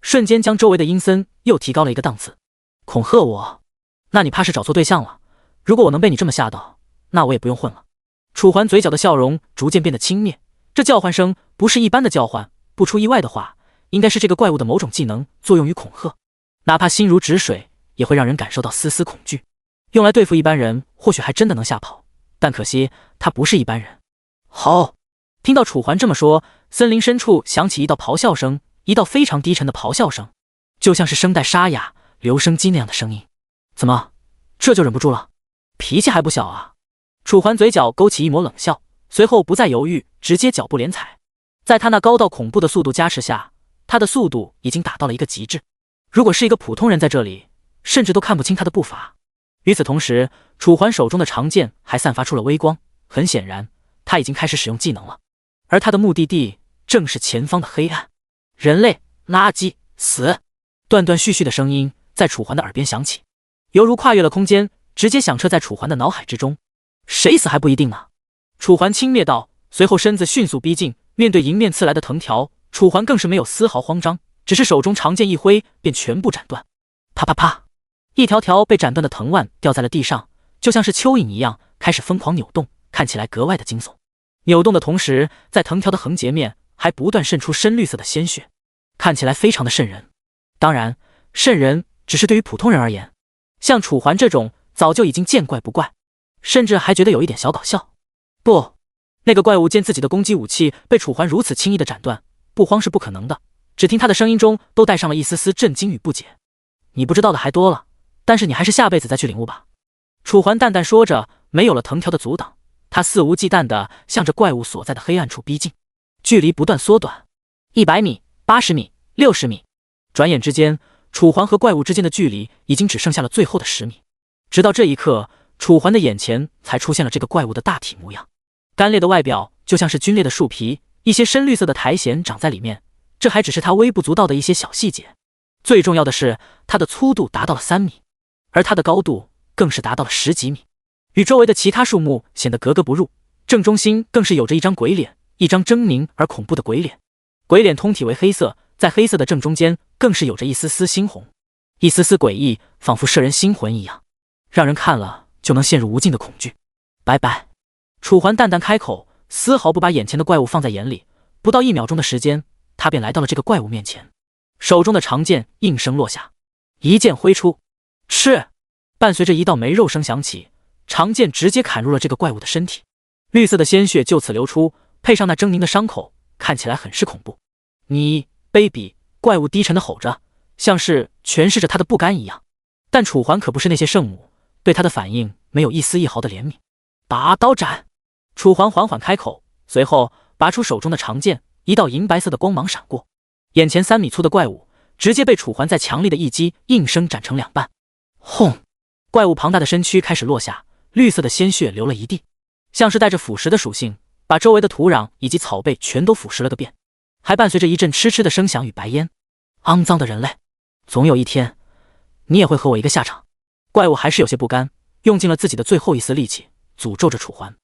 瞬间将周围的阴森又提高了一个档次。恐吓我？那你怕是找错对象了。如果我能被你这么吓到，那我也不用混了。楚环嘴角的笑容逐渐变得轻蔑，这叫唤声不是一般的叫唤，不出意外的话，应该是这个怪物的某种技能作用于恐吓，哪怕心如止水，也会让人感受到丝丝恐惧。用来对付一般人，或许还真的能吓跑，但可惜他不是一般人。好，听到楚环这么说，森林深处响起一道咆哮声，一道非常低沉的咆哮声，就像是声带沙哑、留声机那样的声音。怎么，这就忍不住了？脾气还不小啊！楚环嘴角勾起一抹冷笑，随后不再犹豫，直接脚步连踩。在他那高到恐怖的速度加持下，他的速度已经达到了一个极致。如果是一个普通人在这里，甚至都看不清他的步伐。与此同时，楚环手中的长剑还散发出了微光，很显然，他已经开始使用技能了。而他的目的地正是前方的黑暗。人类，垃圾，死！断断续续的声音在楚环的耳边响起，犹如跨越了空间，直接响彻在楚环的脑海之中。谁死还不一定呢。楚环轻蔑道，随后身子迅速逼近，面对迎面刺来的藤条，楚环更是没有丝毫慌张，只是手中长剑一挥，便全部斩断。啪啪啪，一条条被斩断的藤蔓掉在了地上，就像是蚯蚓一样，开始疯狂扭动，看起来格外的惊悚。扭动的同时，在藤条的横截面还不断渗出深绿色的鲜血，看起来非常的瘆人。当然，瘆人只是对于普通人而言，像楚环这种早就已经见怪不怪，甚至还觉得有一点小搞笑。不，那个怪物见自己的攻击武器被楚环如此轻易的斩断，不慌是不可能的。只听他的声音中都带上了一丝丝震惊与不解。你不知道的还多了，但是你还是下辈子再去领悟吧。楚环淡淡说着，没有了藤条的阻挡，他肆无忌惮地向着怪物所在的黑暗处逼近，距离不断缩短，100米、80米、60米。转眼之间，楚环和怪物之间的距离已经只剩下了最后的10米。直到这一刻，楚环的眼前才出现了这个怪物的大体模样。干裂的外表就像是皲裂的树皮，一些深绿色的苔藓长在里面，这还只是它微不足道的一些小细节。最重要的是，它的粗度达到了3米，而它的高度更是达到了10几米，与周围的其他树木显得格格不入。正中心更是有着一张鬼脸，一张狰狞而恐怖的鬼脸。鬼脸通体为黑色，在黑色的正中间更是有着一丝丝猩红，一丝丝诡异，仿佛摄人心魂一样，让人看了就能陷入无尽的恐惧。拜拜。楚环淡淡开口，丝毫不把眼前的怪物放在眼里。不到1秒钟的时间，他便来到了这个怪物面前，手中的长剑应声落下，一剑挥出，赤！伴随着一道没肉声响起，长剑直接砍入了这个怪物的身体，绿色的鲜血就此流出，配上那狰狞的伤口，看起来很是恐怖。你卑鄙！怪物低沉的吼着，像是诠释着他的不甘一样。但楚环可不是那些圣母，对他的反应没有一丝一毫的怜悯。拔刀斩！楚环缓缓开口，随后拔出手中的长剑，一道银白色的光芒闪过，眼前3米粗的怪物直接被楚环在强力的一击应声斩成2半。轰！怪物庞大的身躯开始落下，绿色的鲜血流了一地，像是带着腐蚀的属性，把周围的土壤以及草被全都腐蚀了个遍，还伴随着一阵嗤嗤的声响与白烟。肮脏的人类，总有一天你也会和我一个下场。怪物还是有些不甘，用尽了自己的最后一丝力气，诅咒着楚环。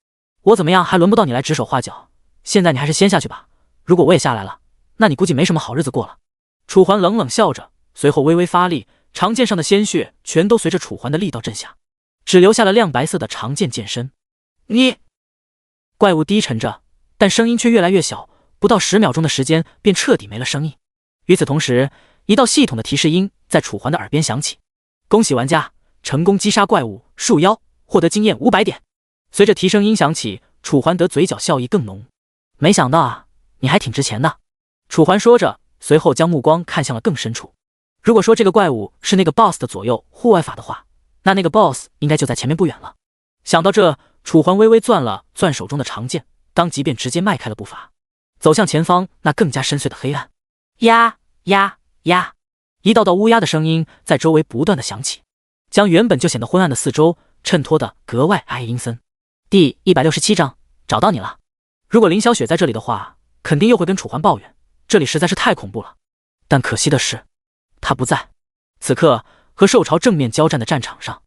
我怎么样还轮不到你来指手画脚，现在你还是先下去吧，如果我也下来了，那你估计没什么好日子过了。楚环冷冷笑着，随后微微发力，长剑上的鲜血全都随着楚环的力道震下，只留下了亮白色的长剑剑身。你！怪物低沉着，但声音却越来越小，不到10秒钟的时间便彻底没了声音。与此同时，一道系统的提示音在楚环的耳边响起：恭喜玩家成功击杀怪物树妖，获得经验500点。随着提升音响起，楚环的嘴角笑意更浓。没想到啊，你还挺值钱的。楚环说着，随后将目光看向了更深处。如果说这个怪物是那个 BOSS 的左右户外法的话，那个 BOSS 应该就在前面不远了。想到这，楚环微微攥了攥手中的长剑，当即便直接迈开了步伐，走向前方那更加深邃的黑暗。呀呀呀！一道道乌鸦的声音在周围不断的响起，将原本就显得昏暗的四周衬托得格外暗阴森。第167章，找到你了。如果林小雪在这里的话，肯定又会跟楚环抱怨，这里实在是太恐怖了。但可惜的是，她不在。此刻和兽潮正面交战的战场上，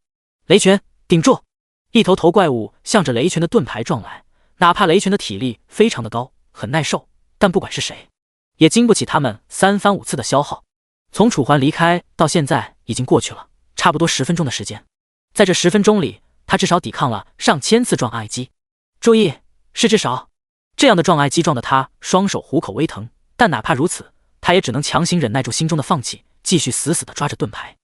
雷拳顶住！一头怪物向着雷拳的盾牌撞来，哪怕雷拳的体力非常的高，很耐受，但不管是谁，也经不起他们3番5次的消耗。从楚环离开到现在已经过去了差不多10分钟的时间，在这10分钟里，他至少抵抗了上千次撞爱击。注意，是至少。这样的撞爱击撞的他双手虎口微疼，但哪怕如此，他也只能强行忍耐住心中的放弃，继续死死地抓着盾牌。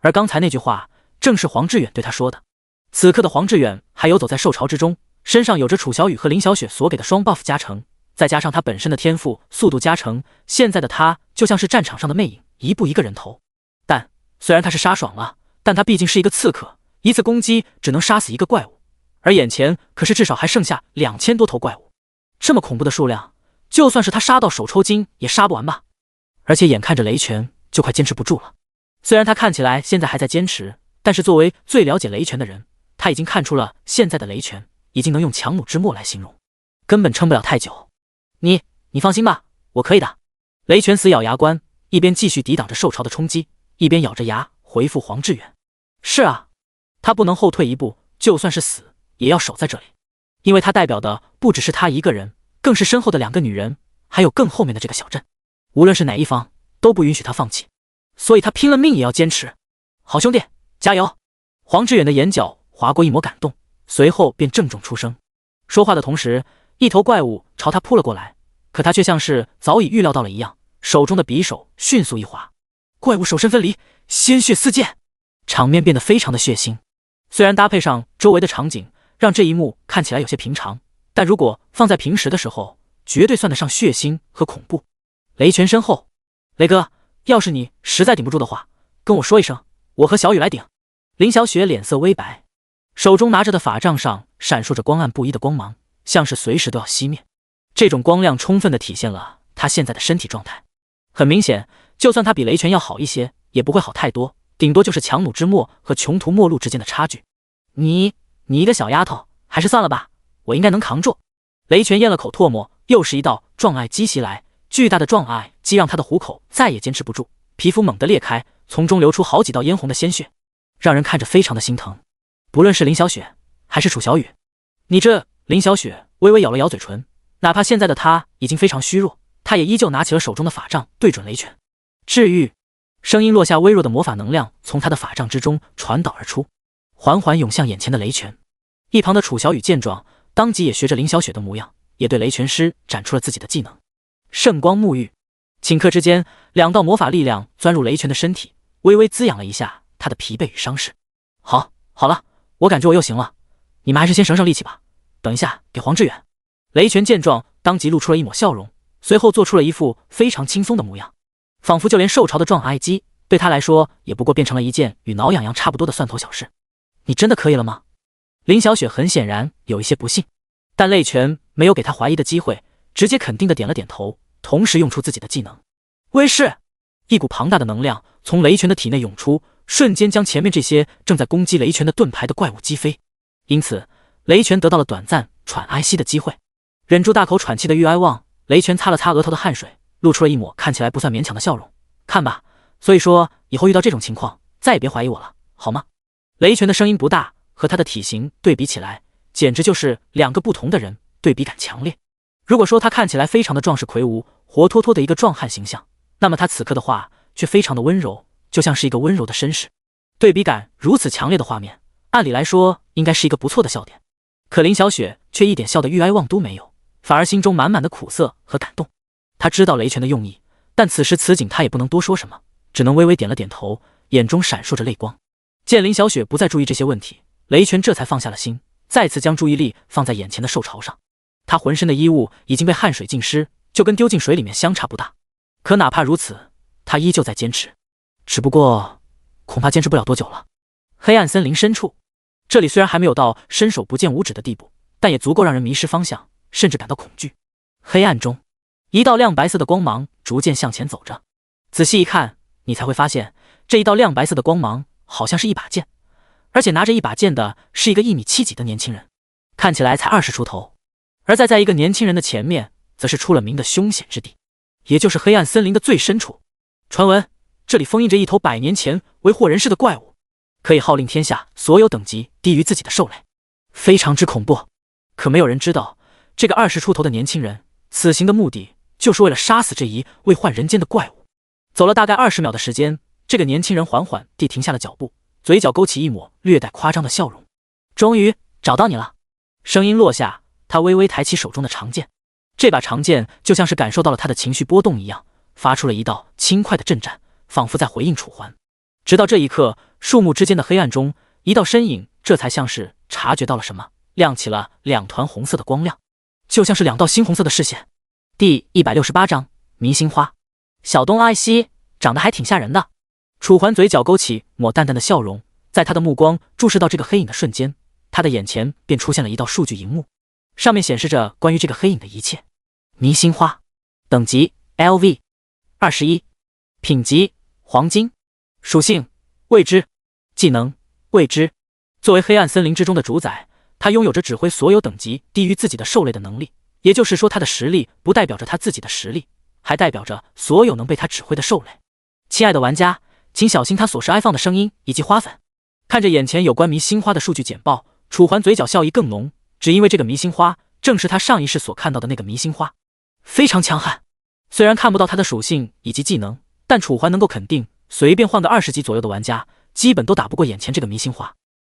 而刚才那句话正是黄志远对他说的。此刻的黄志远还游走在兽潮之中，身上有着楚小雨和林小雪所给的双 buff 加成，再加上他本身的天赋速度加成，现在的他就像是战场上的魅影，一步一个人头。但虽然他是杀爽了，但他毕竟是一个刺客，一次攻击只能杀死一个怪物，而眼前可是至少还剩下2000多头怪物，这么恐怖的数量，就算是他杀到手抽筋也杀不完吧。而且眼看着雷拳就快坚持不住了，虽然他看起来现在还在坚持，但是作为最了解雷拳的人，他已经看出了现在的雷拳已经能用强弩之末来形容，根本撑不了太久。你放心吧，我可以的。雷拳死咬牙关，一边继续抵挡着兽潮的冲击，一边咬着牙回复黄志远。是啊，他不能后退一步，就算是死也要守在这里，因为他代表的不只是他一个人，更是身后的2个女人，还有更后面的这个小镇。无论是哪一方，都不允许他放弃，所以他拼了命也要坚持。好兄弟，加油！黄志远的眼角划过一抹感动，随后便郑重出声。说话的同时，一头怪物朝他扑了过来，可他却像是早已预料到了一样，手中的匕首迅速一划，怪物手身分离，鲜血四溅，场面变得非常的血腥。虽然搭配上周围的场景，让这一幕看起来有些平常，但如果放在平时的时候，绝对算得上血腥和恐怖。雷拳身后，雷哥，要是你实在顶不住的话，跟我说一声，我和小雨来顶。林小雪脸色微白，手中拿着的法杖上闪烁着光暗不一的光芒，像是随时都要熄灭。这种光亮充分地体现了他现在的身体状态。很明显，就算他比雷拳要好一些，也不会好太多，顶多就是强弩之末和穷途末路之间的差距。你一个小丫头，还是算了吧，我应该能扛住。雷拳咽了口唾沫，又是一道撞爱击袭来，巨大的撞爱击让他的虎口再也坚持不住，皮肤猛地裂开，从中流出好几道嫣红的鲜血，让人看着非常的心疼。不论是林小雪还是楚小雨，林小雪微微咬了咬嘴唇，哪怕现在的她已经非常虚弱，她也依旧拿起了手中的法杖对准雷拳。治愈，声音落下，微弱的魔法能量从她的法杖之中传导而出，缓缓涌向眼前的雷拳。一旁的楚小雨见状，当即也学着林小雪的模样，也对雷拳师展出了自己的技能圣光沐浴。顷刻之间，2道魔法力量钻入雷拳的身体，微微滋养了一下他的疲惫与伤势。好了，我感觉我又行了，你们还是先省力气吧，等一下给黄志远。雷拳见状，当即露出了一抹笑容，随后做出了一副非常轻松的模样，仿佛就连受潮的撞挨击对他来说也不过变成了一件与挠痒痒差不多的蒜头小事。你真的可以了吗？林小雪很显然有一些不信，但雷拳没有给他怀疑的机会，直接肯定的点了点头，同时用出自己的技能威势。一股庞大的能量从雷拳的体内涌出，瞬间将前面这些正在攻击雷拳的盾牌的怪物击飞，因此雷拳得到了短暂喘哀息的机会。忍住大口喘气的玉哀望，雷拳擦了擦额头的汗水，露出了一抹看起来不算勉强的笑容。看吧，所以说以后遇到这种情况再也别怀疑我了，好吗？雷拳的声音不大，和他的体型对比起来，简直就是2个不同的人，对比感强烈。如果说他看起来非常的壮实魁梧，活脱脱的一个壮汉形象，那么他此刻的话却非常的温柔，就像是一个温柔的绅士。对比感如此强烈的画面，按理来说应该是一个不错的笑点，可林小雪却一点笑的欲哀望都没有，反而心中满满的苦涩和感动。他知道雷拳的用意，但此时此景他也不能多说什么，只能微微点了点头，眼中闪烁着泪光。见林小雪不再注意这些问题，雷拳这才放下了心，再次将注意力放在眼前的兽潮上。他浑身的衣物已经被汗水浸湿，就跟丢进水里面相差不大，可哪怕如此，他依旧在坚持，只不过恐怕坚持不了多久了。黑暗森林深处，这里虽然还没有到伸手不见五指的地步，但也足够让人迷失方向，甚至感到恐惧。黑暗中，一道亮白色的光芒逐渐向前走着，仔细一看，你才会发现这一道亮白色的光芒好像是一把剑，而且拿着一把剑的是一个1米7几的年轻人，看起来才20出头。而在一个年轻人的前面，则是出了名的凶险之地，也就是黑暗森林的最深处。传闻这里封印着一头100年前为祸人世的怪物，可以号令天下所有等级低于自己的兽类，非常之恐怖。可没有人知道，这个20出头的年轻人此行的目的就是为了杀死这一为患人间的怪物。走了大概20秒的时间，这个年轻人缓缓地停下了脚步，嘴角勾起一抹略带夸张的笑容。终于找到你了。声音落下，他微微抬起手中的长剑，这把长剑就像是感受到了他的情绪波动一样，发出了一道轻快的震颤，仿佛在回应楚环。直到这一刻，树木之间的黑暗中，一道身影这才像是察觉到了什么，亮起了2团红色的光亮，就像是2道猩红色的视线。第168章迷心花。小东阿西长得还挺吓人的。楚环嘴角勾起抹淡淡的笑容，在他的目光注视到这个黑影的瞬间，他的眼前便出现了一道数据荧幕，上面显示着关于这个黑影的一切。迷星花，等级 LV21， 品级黄金，属性未知，技能未知。作为黑暗森林之中的主宰，他拥有着指挥所有等级低于自己的兽类的能力，也就是说他的实力不代表着他自己的实力，还代表着所有能被他指挥的兽类。亲爱的玩家，请小心他所示哀放的声音以及花粉。看着眼前有关迷星花的数据简报，楚环嘴角笑意更浓，只因为这个迷星花正是他上一世所看到的那个迷星花，非常强悍。虽然看不到它的属性以及技能，但楚环能够肯定，随便换个20级左右的玩家，基本都打不过眼前这个迷星花。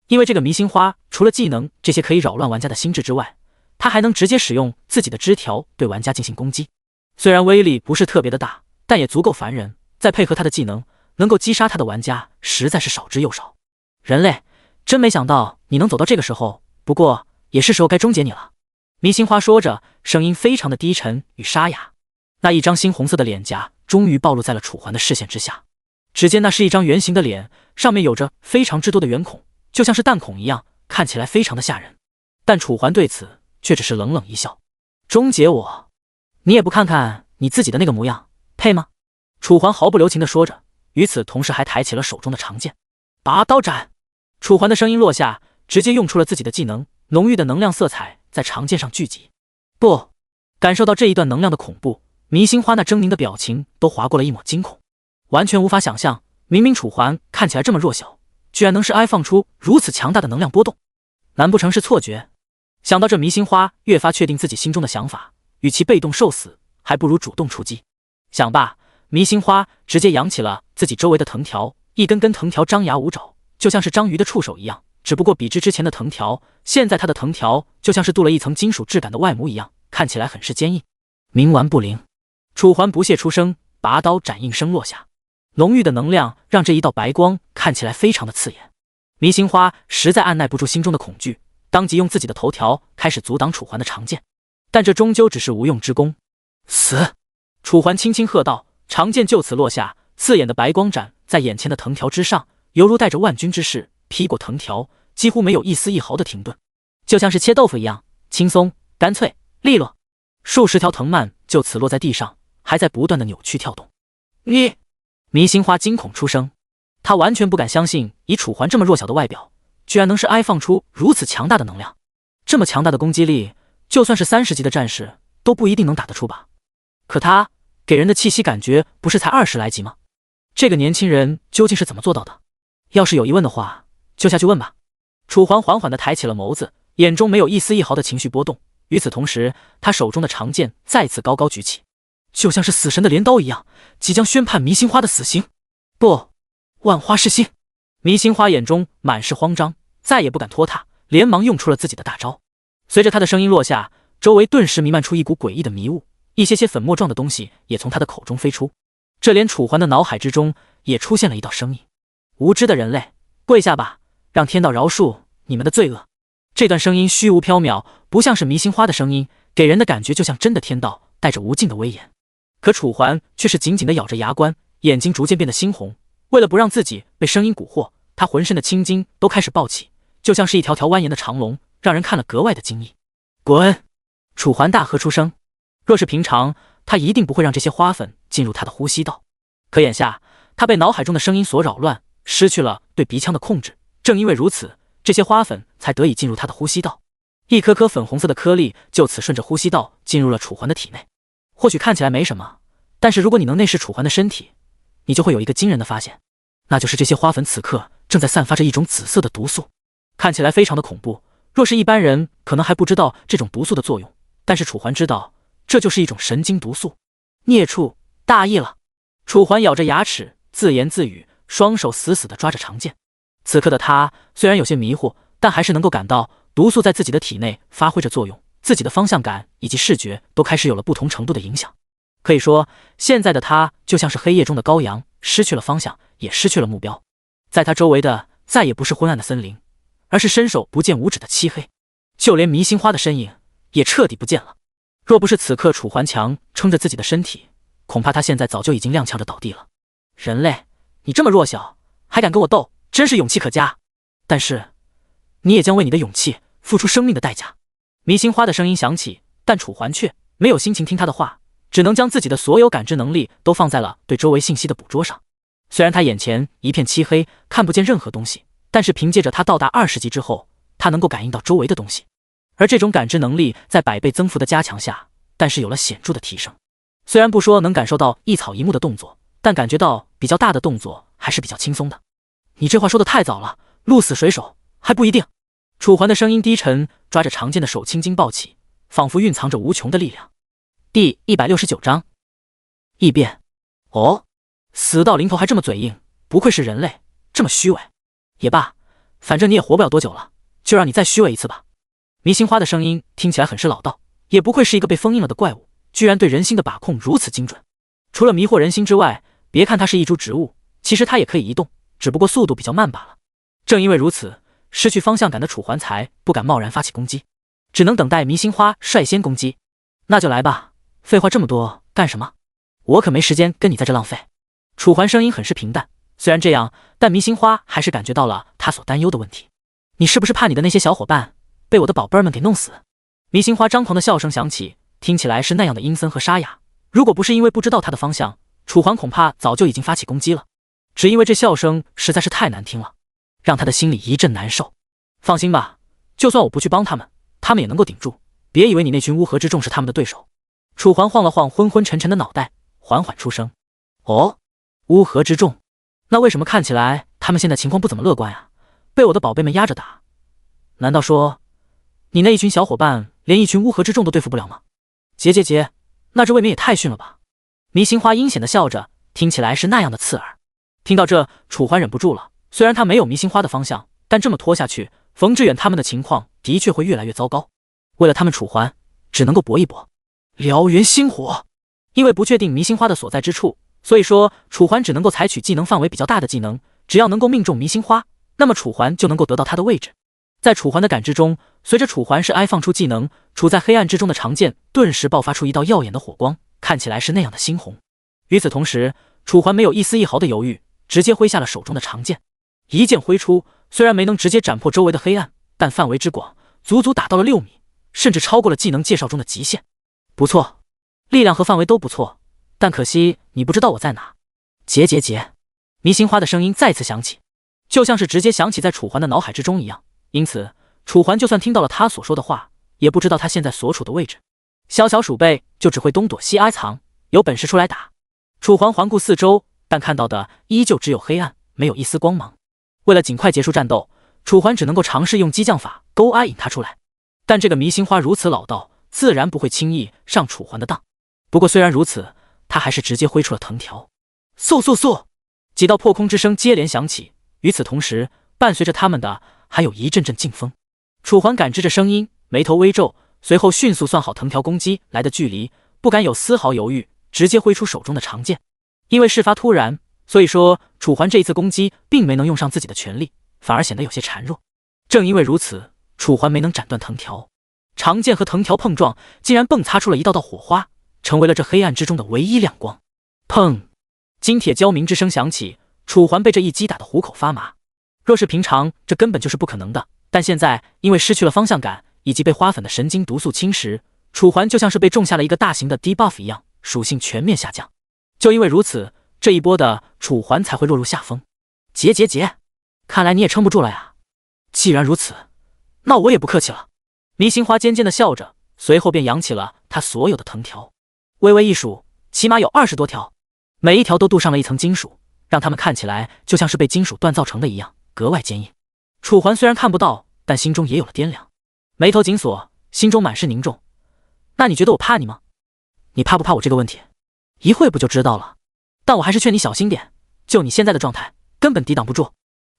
因为这个迷星花除了技能这些可以扰乱玩家的心智之外，它还能直接使用自己的枝条对玩家进行攻击。虽然威力不是特别的大，但也足够烦人，再配合他的技能，能够击杀他的玩家实在是少之又少。人类，真没想到你能走到这个时候，不过也是时候该终结你了。迷星花说着，声音非常的低沉与沙哑。那一张猩红色的脸颊终于暴露在了楚环的视线之下。只见那是一张圆形的脸，上面有着非常之多的圆孔，就像是弹孔一样，看起来非常的吓人。但楚环对此却只是冷冷一笑：终结我？你也不看看你自己的那个模样，配吗？楚环毫不留情地说着，与此同时还抬起了手中的长剑，拔刀斩。楚环的声音落下，直接用出了自己的技能，浓郁的能量色彩在长剑上聚集。不，感受到这一段能量的恐怖，迷星花那狰狞的表情都划过了一抹惊恐，完全无法想象，明明楚环看起来这么弱小，居然能是哀放出如此强大的能量波动，难不成是错觉？想到这，迷星花越发确定自己心中的想法，与其被动受死，还不如主动出击。想罢，迷星花直接扬起了自己周围的藤条，一根根藤条张牙舞爪，就像是章鱼的触手一样，只不过比之前的藤条，现在它的藤条就像是镀了一层金属质感的外膜一样，看起来很是坚硬。冥顽不灵。楚环不屑出声，拔刀斩应声落下，浓郁的能量让这一道白光看起来非常的刺眼。迷星花实在按耐不住心中的恐惧，当即用自己的头条开始阻挡楚环的长剑，但这终究只是无用之功。死！楚环轻轻喝道，长剑就此落下，刺眼的白光斩在眼前的藤条之上，犹如带着万钧之势劈过藤条，几乎没有一丝一毫的停顿，就像是切豆腐一样轻松干脆利落。数十条藤蔓就此落在地上，还在不断的扭曲跳动。你！迷星花惊恐出声，他完全不敢相信，以楚环这么弱小的外表，居然能是哀放出如此强大的能量。这么强大的攻击力，就算是30级的战士都不一定能打得出吧。可他给人的气息感觉不是才20来级吗？这个年轻人究竟是怎么做到的？要是有疑问的话，就下去问吧。楚环缓缓地抬起了眸子，眼中没有一丝一毫的情绪波动。与此同时，他手中的长剑再次高高举起，就像是死神的镰刀一样，即将宣判迷星花的死刑。不，万花噬心！迷星花眼中满是慌张，再也不敢拖沓，连忙用出了自己的大招。随着他的声音落下，周围顿时弥漫出一股诡异的迷雾，一些粉末状的东西也从他的口中飞出。这连楚环的脑海之中也出现了一道声音：无知的人类，跪下吧，让天道饶恕你们的罪恶。这段声音虚无缥缈，不像是迷星花的声音，给人的感觉就像真的天道，带着无尽的威严。可楚环却是紧紧地咬着牙关，眼睛逐渐变得猩红。为了不让自己被声音蛊惑，他浑身的青筋都开始暴起，就像是一条条蜿蜒的长龙，让人看了格外的惊异。滚！楚环大喝出声。若是平常，他一定不会让这些花粉进入他的呼吸道。可眼下，他被脑海中的声音所扰乱，失去了对鼻腔的控制。正因为如此，这些花粉才得以进入他的呼吸道。一颗颗粉红色的颗粒就此顺着呼吸道进入了楚环的体内。或许看起来没什么，但是如果你能内视楚环的身体，你就会有一个惊人的发现，那就是这些花粉此刻正在散发着一种紫色的毒素，看起来非常的恐怖。若是一般人可能还不知道这种毒素的作用，但是楚环知道，这就是一种神经毒素。孽畜，大意了！楚环咬着牙齿自言自语，双手死死地抓着长剑。此刻的他虽然有些迷糊，但还是能够感到毒素在自己的体内发挥着作用，自己的方向感以及视觉都开始有了不同程度的影响。可以说，现在的他就像是黑夜中的羔羊，失去了方向，也失去了目标。在他周围的再也不是昏暗的森林，而是伸手不见五指的漆黑，就连迷星花的身影也彻底不见了。若不是此刻楚环强撑着自己的身体，恐怕他现在早就已经踉跄着倒地了。人类，你这么弱小，还敢跟我斗，真是勇气可嘉。但是，你也将为你的勇气付出生命的代价。迷心花的声音响起，但楚环却没有心情听他的话，只能将自己的所有感知能力都放在了对周围信息的捕捉上。虽然他眼前一片漆黑，看不见任何东西，但是凭借着他到达20级之后，他能够感应到周围的东西。而这种感知能力在100倍增幅的加强下，但是有了显著的提升。虽然不说能感受到一草一木的动作，但感觉到比较大的动作还是比较轻松的。你这话说的太早了，鹿死谁手还不一定。楚环的声音低沉，抓着长剑的手青筋暴起，仿佛蕴藏着无穷的力量。第169章异变。哦，死到临头还这么嘴硬，不愧是人类，这么虚伪。也罢，反正你也活不了多久了，就让你再虚伪一次吧。迷心花的声音听起来很是老道，也不愧是一个被封印了的怪物，居然对人心的把控如此精准。除了迷惑人心之外，别看它是一株植物，其实它也可以移动，只不过速度比较慢罢了。正因为如此，失去方向感的楚环才不敢贸然发起攻击，只能等待迷心花率先攻击。那就来吧，废话这么多干什么？我可没时间跟你在这浪费。楚环声音很是平淡，虽然这样，但迷心花还是感觉到了他所担忧的问题。你是不是怕你的那些小伙伴被我的宝贝儿们给弄死？迷心花张狂的笑声响起，听起来是那样的阴森和沙哑。如果不是因为不知道他的方向，楚环恐怕早就已经发起攻击了。只因为这笑声实在是太难听了，让他的心里一阵难受。放心吧，就算我不去帮他们，他们也能够顶住。别以为你那群乌合之众是他们的对手。楚环晃了晃昏昏沉沉的脑袋，缓缓出声：哦，乌合之众，那为什么看起来他们现在情况不怎么乐观啊？被我的宝贝们压着打，难道说你那一群小伙伴连一群乌合之众都对付不了吗？结，那这未免也太逊了吧。迷心花阴险的笑着，听起来是那样的刺耳。听到这，楚环忍不住了。虽然他没有迷心花的方向，但这么拖下去，冯志远他们的情况的确会越来越糟糕。为了他们楚环，只能够搏一搏。燎原星火，因为不确定迷心花的所在之处，所以说楚环只能够采取技能范围比较大的技能，只要能够命中迷心花，那么楚环就能够得到他的位置。在楚环的感知中，随着楚环是放出技能，处在黑暗之中的长剑顿时爆发出一道耀眼的火光，看起来是那样的猩红。与此同时，楚环没有一丝一毫的犹豫，直接挥下了手中的长剑。一剑挥出，虽然没能直接斩破周围的黑暗，但范围之广，足足打到了6米，甚至超过了技能介绍中的极限。不错，力量和范围都不错，但可惜你不知道我在哪。结，迷心花的声音再次响起，就像是直接响起在楚环的脑海之中一样。因此，楚环就算听到了他所说的话，也不知道他现在所处的位置。小鼠辈就只会东躲西藏，有本事出来打。楚环环顾四周，但看到的依旧只有黑暗，没有一丝光芒。为了尽快结束战斗，楚环只能够尝试用激将法勾引他出来。但这个迷心花如此老道，自然不会轻易上楚环的当。不过虽然如此，他还是直接挥出了藤条。嗖，几道破空之声接连响起，与此同时，伴随着他们的还有一阵阵劲风。楚环感知着声音，眉头微皱，随后迅速算好藤条攻击来的距离，不敢有丝毫犹豫，直接挥出手中的长剑。因为事发突然，所以说楚环这一次攻击并没能用上自己的全力，反而显得有些孱弱。正因为如此，楚环没能斩断藤条，长剑和藤条碰撞，竟然迸擦出了一道道火花，成为了这黑暗之中的唯一亮光。砰！金铁交鸣之声响起，楚环被这一击打得虎口发麻。若是平常，这根本就是不可能的，但现在因为失去了方向感，以及被花粉的神经毒素侵蚀，楚环就像是被种下了一个大型的 debuff 一样，属性全面下降。就因为如此，这一波的楚环才会落入下风。结，看来你也撑不住了呀。既然如此，那我也不客气了。迷心花尖尖的笑着，随后便扬起了他所有的藤条，微微一数，起码有20多条，每一条都镀上了一层金属，让它们看起来就像是被金属锻造成的一样，格外坚硬。楚环虽然看不到，但心中也有了掂量，眉头紧锁，心中满是凝重。那你觉得我怕你吗？你怕不怕我这个问题，一会不就知道了。但我还是劝你小心点，就你现在的状态，根本抵挡不住。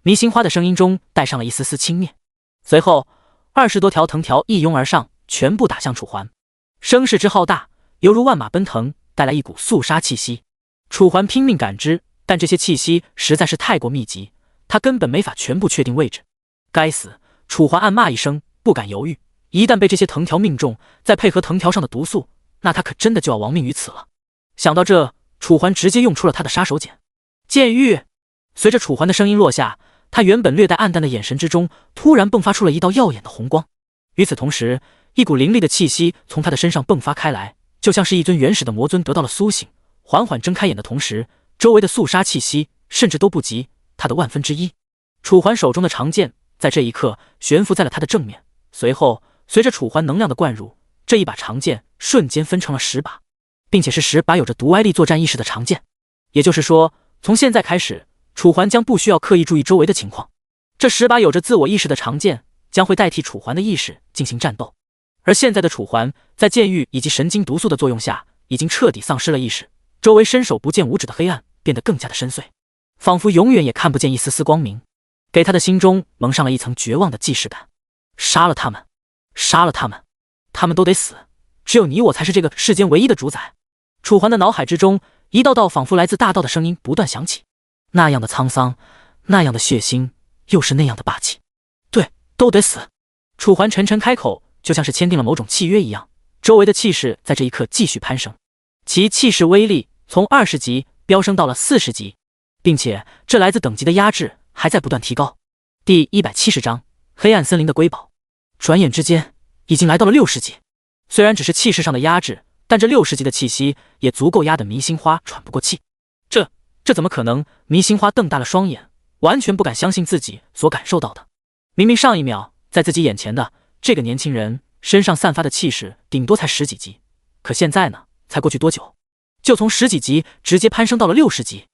迷心花的声音中带上了一丝丝轻蔑。随后20多条藤条一拥而上，全部打向楚环，声势之浩大，犹如万马奔腾，带来一股肃杀气息。楚环拼命感知，但这些气息实在是太过密集，他根本没法全部确定位置。该死！楚环暗骂一声，不敢犹豫，一旦被这些藤条命中，再配合藤条上的毒素，那他可真的就要亡命于此了。想到这，楚环直接用出了他的杀手锏剑域。随着楚环的声音落下，他原本略带暗淡的眼神之中，突然迸发出了一道耀眼的红光。与此同时，一股凌厉的气息从他的身上迸发开来，就像是一尊原始的魔尊得到了苏醒，缓缓睁开眼的同时，周围的肃杀气息甚至都不及他的1/1000。楚环手中的长剑在这一刻悬浮在了他的正面，随后随着楚环能量的灌入，这一把长剑瞬间分成了10把，并且是10把有着毒歪力作战意识的长剑。也就是说，从现在开始，楚环将不需要刻意注意周围的情况，这10把有着自我意识的长剑将会代替楚环的意识进行战斗。而现在的楚环在剑域以及神经毒素的作用下，已经彻底丧失了意识，周围伸手不见五指的黑暗变得更加的深邃，仿佛永远也看不见一丝丝光明，给他的心中蒙上了一层绝望的既视感。杀了他们，杀了他们，他们都得死，只有你我才是这个世间唯一的主宰。楚环的脑海之中，一道道仿佛来自大道的声音不断响起，那样的沧桑，那样的血腥，又是那样的霸气。对，都得死。楚环沉沉开口，就像是签订了某种契约一样，周围的气势在这一刻继续攀升，其气势威力从20级飙升到了40级，并且这来自等级的压制还在不断提高。第170章黑暗森林的瑰宝。转眼之间已经来到了60级，虽然只是气势上的压制，但这60级的气息也足够压得迷心花喘不过气。这怎么可能？迷心花瞪大了双眼，完全不敢相信自己所感受到的。明明上一秒在自己眼前的这个年轻人身上散发的气势顶多才10几级，可现在呢，才过去多久，就从10几级直接攀升到了60级。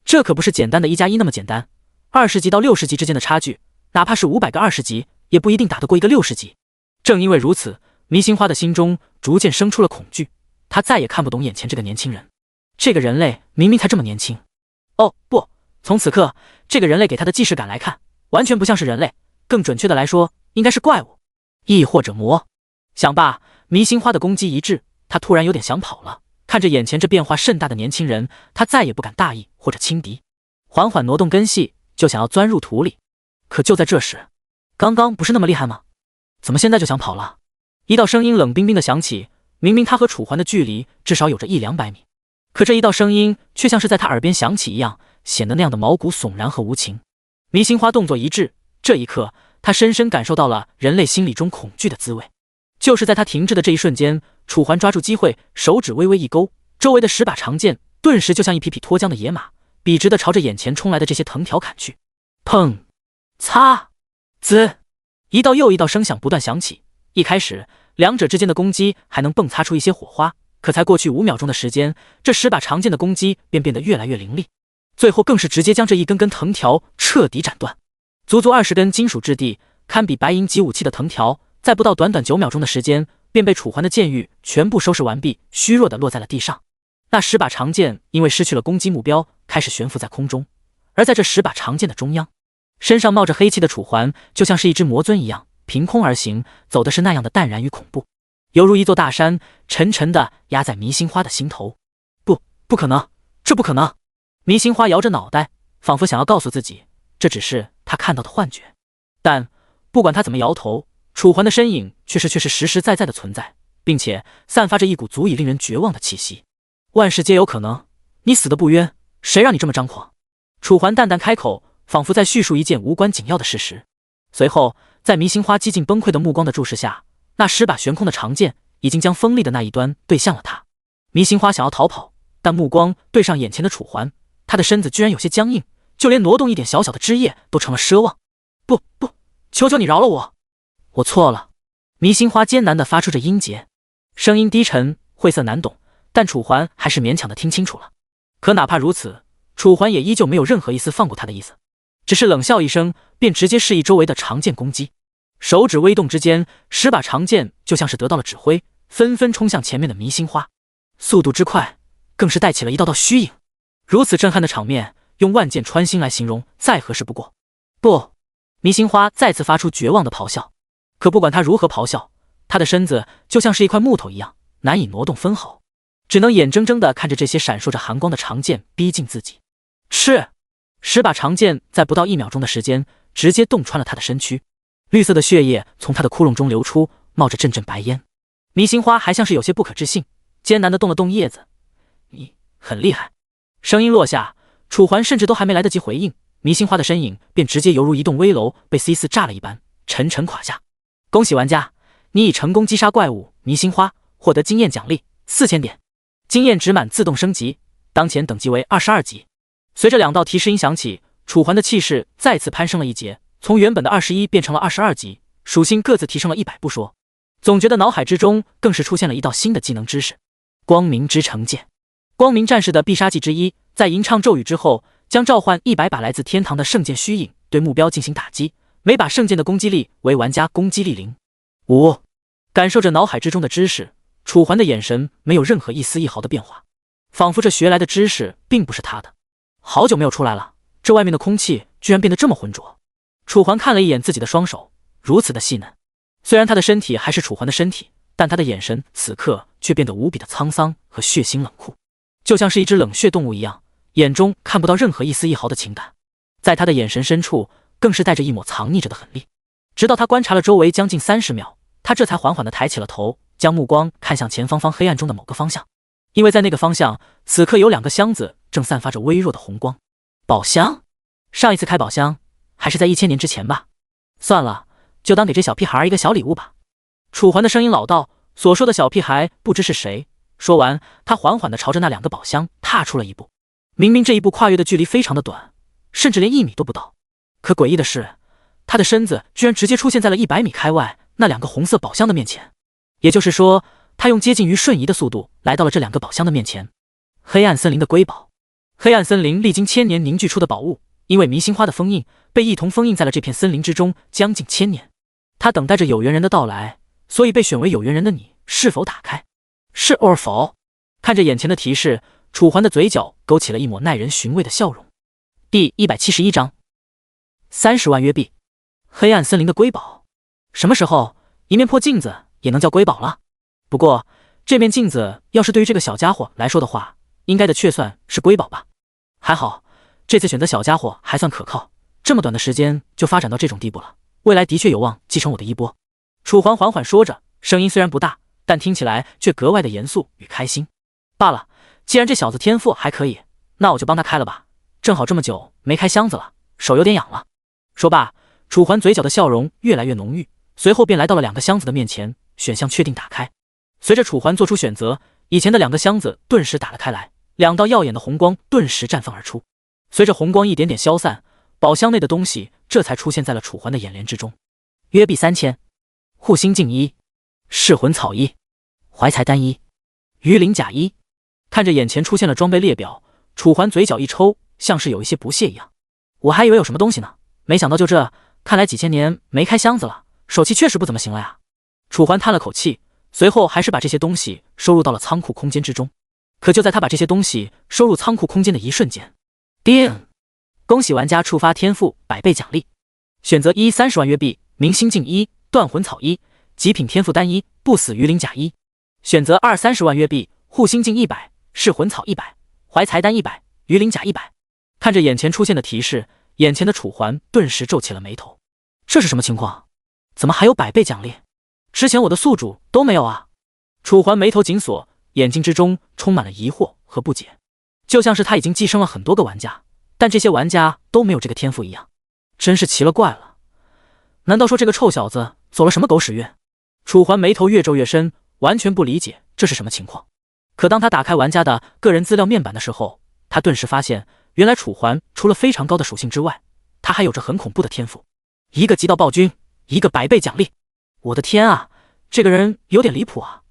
这可不是简单的1+1那么简单，20级到60级之间的差距，哪怕是500个20级也不一定打得过一个60级。正因为如此，迷心花的心中逐渐生出了恐惧，他再也看不懂眼前这个年轻人。这个人类明明才这么年轻。哦不，从此刻这个人类给他的既视感来看，完全不像是人类，更准确的来说，应该是怪物，亦或者魔。想罢，迷心花的攻击一致，他突然有点想跑了。看着眼前这变化甚大的年轻人，他再也不敢大意或者轻敌，缓缓挪动根系，就想要钻入土里。可就在这时，刚刚不是那么厉害吗？怎么现在就想跑了？一道声音冷冰冰的响起，明明他和楚环的距离至少有着100-200米，可这一道声音却像是在他耳边响起一样，显得那样的毛骨悚然和无情。迷心花动作一致，这一刻他深深感受到了人类心理中恐惧的滋味。就是在他停滞的这一瞬间，楚环抓住机会，手指微微一勾，周围的10把长剑顿时就像一匹匹脱缰的野马，笔直的朝着眼前冲来的这些藤条砍去。砰！擦！滋！一道又一道声响不断响起。一开始两者之间的攻击还能迸擦出一些火花，可才过去5秒钟的时间，这10把长剑的攻击便变得越来越凌厉，最后更是直接将这一根根藤条彻底斩断。足足20根金属质地堪比白银级武器的藤条，在不到短短9秒钟的时间便被楚环的剑域全部收拾完毕，虚弱的落在了地上。那10把长剑因为失去了攻击目标，开始悬浮在空中，而在这10把长剑的中央，身上冒着黑气的楚环就像是一只魔尊一样凭空而行，走的是那样的淡然与恐怖，犹如一座大山沉沉地压在迷心花的心头。不可能，这不可能！迷心花摇着脑袋，仿佛想要告诉自己，这只是他看到的幻觉。但不管他怎么摇头，楚环的身影却是实实在在的存在，并且散发着一股足以令人绝望的气息。万事皆有可能，你死的不冤，谁让你这么张狂？楚环淡淡开口，仿佛在叙述一件无关紧要的事实。随后在迷心花几近崩溃的目光的注视下，那10把悬空的长剑已经将锋利的那一端对向了他。迷心花想要逃跑，但目光对上眼前的楚环，他的身子居然有些僵硬，就连挪动一点小小的枝叶都成了奢望。不，求求你饶了我，我错了。迷心花艰难地发出着音节，声音低沉晦涩难懂，但楚环还是勉强地听清楚了。可哪怕如此，楚环也依旧没有任何一丝放过他的意思，只是冷笑一声，便直接示意周围的长剑攻击。手指微动之间，10把长剑就像是得到了指挥，纷纷冲向前面的迷心花，速度之快更是带起了一道道虚影。如此震撼的场面，用万箭穿心来形容再合适不过。不！迷心花再次发出绝望的咆哮，可不管他如何咆哮，他的身子就像是一块木头一样难以挪动分毫，只能眼睁睁地看着这些闪烁着寒光的长剑逼近自己。是！10把长剑在不到1秒钟的时间直接洞穿了他的身躯，绿色的血液从他的窟窿中流出，冒着阵阵白烟。迷心花还像是有些不可置信，艰难地动了动叶子。你很厉害。声音落下，楚环甚至都还没来得及回应，迷星花的身影便直接犹如一栋危楼被 C4 炸了一般，沉沉垮下。恭喜玩家，你已成功击杀怪物迷星花，获得经验奖励4000点，经验值满自动升级，当前等级为22级。随着2道提示音响起，楚环的气势再次攀升了一截，从原本的21变成了22级，属性各自提升了100不说，总觉得脑海之中更是出现了一道新的技能知识——光明之城剑。光明战士的必杀技之一，在吟唱咒语之后，将召唤100把来自天堂的圣剑虚影，对目标进行打击，每把圣剑的攻击力为玩家攻击力0。感受着脑海之中的知识，楚环的眼神没有任何一丝一毫的变化，仿佛这学来的知识并不是他的。好久没有出来了，这外面的空气居然变得这么浑浊。楚环看了一眼自己的双手，如此的细嫩。虽然他的身体还是楚环的身体，但他的眼神此刻却变得无比的沧桑和血腥冷酷，就像是一只冷血动物一样，眼中看不到任何一丝一毫的情感。在他的眼神深处，更是带着一抹藏匿着的狠戾。直到他观察了周围将近30秒，他这才缓缓地抬起了头，将目光看向前方黑暗中的某个方向。因为在那个方向，此刻有2个箱子正散发着微弱的红光。宝箱？上一次开宝箱还是在1000年之前吧？算了，就当给这小屁孩一个小礼物吧。楚环的声音老道，所说的小屁孩不知是谁。说完，他缓缓地朝着那2个宝箱踏出了一步。明明这一步跨越的距离非常的短，甚至连1米都不到，可诡异的是，他的身子居然直接出现在了100米开外那2个红色宝箱的面前。也就是说，他用接近于瞬移的速度来到了这2个宝箱的面前。黑暗森林的瑰宝。黑暗森林历经1000年凝聚出的宝物，因为迷星花的封印，被一同封印在了这片森林之中将近1000年。他等待着有缘人的到来，所以被选为有缘人的你是否打开？是 or 否？看着眼前的提示，楚环的嘴角勾起了一抹耐人寻味的笑容。第171章30万约币。黑暗森林的瑰宝，什么时候一面破镜子也能叫瑰宝了？不过这面镜子要是对于这个小家伙来说的话，应该的确算是瑰宝吧。还好这次选择小家伙还算可靠，这么短的时间就发展到这种地步了，未来的确有望继承我的衣钵。楚环缓缓说着，声音虽然不大，但听起来却格外的严肃与开心。罢了，既然这小子天赋还可以，那我就帮他开了吧，正好这么久没开箱子了，手有点痒了。说罢，楚环嘴角的笑容越来越浓郁，随后便来到了2个箱子的面前，选项确定打开。随着楚环做出选择，以前的2个箱子顿时打了开来，2道耀眼的红光顿时绽放而出。随着红光一点点消散，宝箱内的东西这才出现在了楚环的眼帘之中。约币3000，护心镜1，噬魂草1，怀才丹1，鱼鳞甲1。看着眼前出现了装备列表，楚环嘴角一抽，像是有一些不屑一样。我还以为有什么东西呢，没想到就这，看来几千年没开箱子了，手气确实不怎么行了呀。楚环叹了口气，随后还是把这些东西收入到了仓库空间之中。可就在他把这些东西收入仓库空间的一瞬间，叮！恭喜玩家触发天赋100倍奖励，选择1 30万约币，明星镜1，断魂草1，极品天赋丹1，不死鱼鳞甲1。选择2 30万约币，护心镜100，噬魂草100，怀才丹100，鱼鳞甲100。看着眼前出现的提示，眼前的楚环顿时皱起了眉头。这是什么情况？怎么还有100倍奖励？之前我的宿主都没有啊！楚环眉头紧锁，眼睛之中充满了疑惑和不解，就像是他已经寄生了很多个玩家，但这些玩家都没有这个天赋一样，真是奇了怪了。难道说这个臭小子走了什么狗屎运？楚环眉头越皱越深，完全不理解这是什么情况。可当他打开玩家的个人资料面板的时候，他顿时发现，原来楚环除了非常高的属性之外，他还有着很恐怖的天赋，一个极道暴君，一个100倍奖励。我的天啊，这个人有点离谱啊！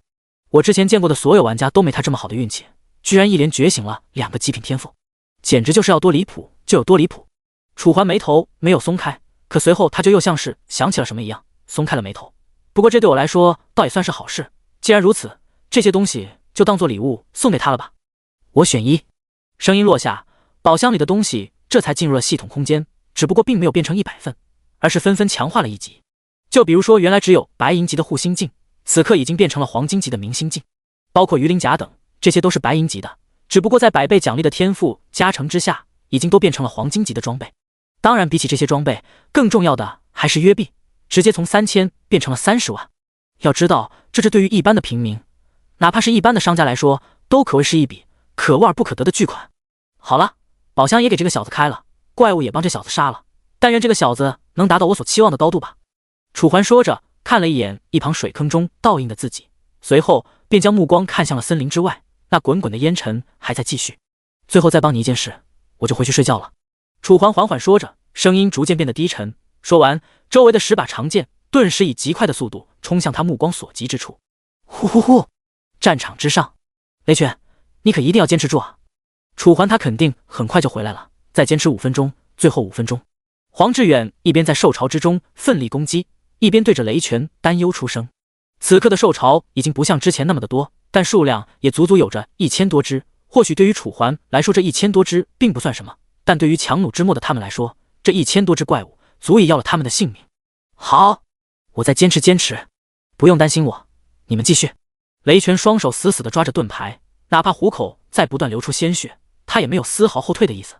我之前见过的所有玩家都没他这么好的运气，居然一连觉醒了2个极品天赋，简直就是要多离谱就有多离谱。楚环眉头没有松开，可随后他就又像是想起了什么一样，松开了眉头。不过这对我来说倒也算是好事，既然如此，这些东西就当做礼物送给他了吧。我选1。声音落下，宝箱里的东西这才进入了系统空间，只不过并没有变成100份，而是纷纷强化了1级。就比如说原来只有白银级的护心镜，此刻已经变成了黄金级的明星镜，包括鱼鳞甲等，这些都是白银级的，只不过在100倍奖励的天赋加成之下，已经都变成了黄金级的装备。当然比起这些装备，更重要的还是约币，直接从3000变成了30万。要知道，这对于一般的平民，哪怕是一般的商家来说，都可谓是一笔可望而不可得的巨款。好了，宝箱也给这个小子开了，怪物也帮这小子杀了，但愿这个小子能达到我所期望的高度吧。楚环说着，看了一眼一旁水坑中倒映的自己，随后便将目光看向了森林之外，那滚滚的烟尘还在继续。最后再帮你一件事，我就回去睡觉了。楚环缓缓说着，声音逐渐变得低沉。说完，周围的10把长剑顿时以极快的速度冲向他目光所及之处。呼呼呼！战场之上，雷拳，你可一定要坚持住啊！楚环他肯定很快就回来了，再坚持5分钟，最后5分钟。黄志远一边在兽潮之中奋力攻击，一边对着雷拳担忧出声。此刻的兽潮已经不像之前那么的多，但数量也足足有着1000多只。或许对于楚环来说，这1000多只并不算什么，但对于强弩之末的他们来说，这1000多只怪物足以要了他们的性命。好，我再坚持，不用担心我，你们继续。雷拳双手死死地抓着盾牌，哪怕虎口在不断流出鲜血，他也没有丝毫后退的意思。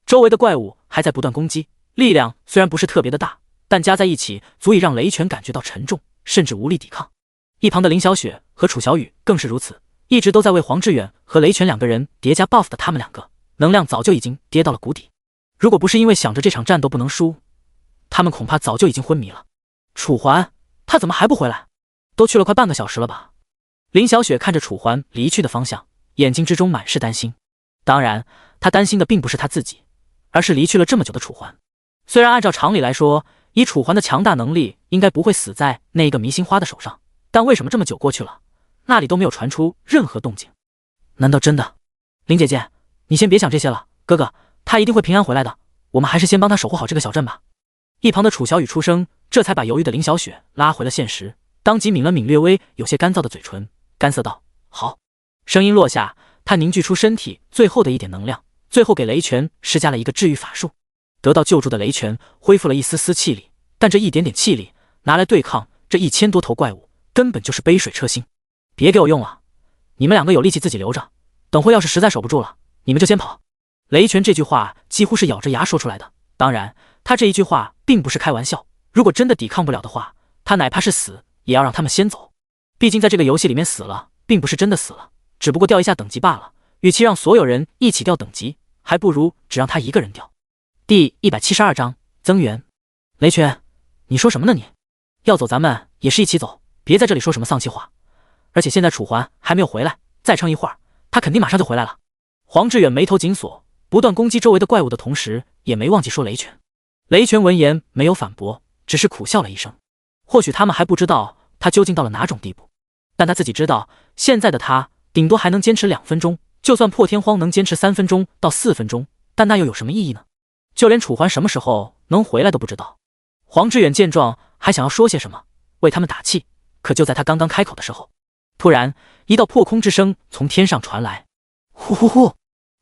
周围的怪物还在不断攻击，力量虽然不是特别的大，但加在一起足以让雷拳感觉到沉重，甚至无力抵抗。一旁的林小雪和楚小雨更是如此，一直都在为黄志远和雷拳2个人叠加 buff 的他们2个，能量早就已经跌到了谷底。如果不是因为想着这场战斗不能输，他们恐怕早就已经昏迷了。楚环，他怎么还不回来？都去了快半个小时了吧？林小雪看着楚环离去的方向，眼睛之中满是担心。当然，她担心的并不是她自己，而是离去了这么久的楚环。虽然按照常理来说，以楚环的强大能力，应该不会死在那一个迷星花的手上，但为什么这么久过去了，那里都没有传出任何动静？难道真的？林姐姐，你先别想这些了，哥哥，他一定会平安回来的，我们还是先帮他守护好这个小镇吧。一旁的楚小雨出声，这才把犹豫的林小雪拉回了现实，当即抿了抿略微有些干燥的嘴唇，干涩道：好。声音落下，他凝聚出身体最后的一点能量，最后给雷拳施加了一个治愈法术。得到救助的雷拳恢复了一丝丝气力，但这一点点气力拿来对抗这1000多头怪物，根本就是杯水车薪。别给我用了，你们2个有力气自己留着，等会要是实在守不住了，你们就先跑。雷拳这句话几乎是咬着牙说出来的，当然他这一句话并不是开玩笑，如果真的抵抗不了的话，他哪怕是死也要让他们先走。毕竟在这个游戏里面死了并不是真的死了，只不过掉一下等级罢了，与其让所有人一起掉等级，还不如只让他一个人掉。第172章增援。雷拳，你说什么呢你？要走咱们也是一起走，别在这里说什么丧气话。而且现在楚环还没有回来，再撑一会儿他肯定马上就回来了。黄志远眉头紧锁，不断攻击周围的怪物的同时，也没忘记说雷拳。雷拳闻言没有反驳，只是苦笑了一声。或许他们还不知道他究竟到了哪种地步，但他自己知道，现在的他顶多还能坚持2分钟，就算破天荒能坚持3分钟到4分钟，但那又有什么意义呢？就连楚环什么时候能回来都不知道。黄志远见状还想要说些什么，为他们打气，可就在他刚刚开口的时候，突然一道破空之声从天上传来，呼呼呼！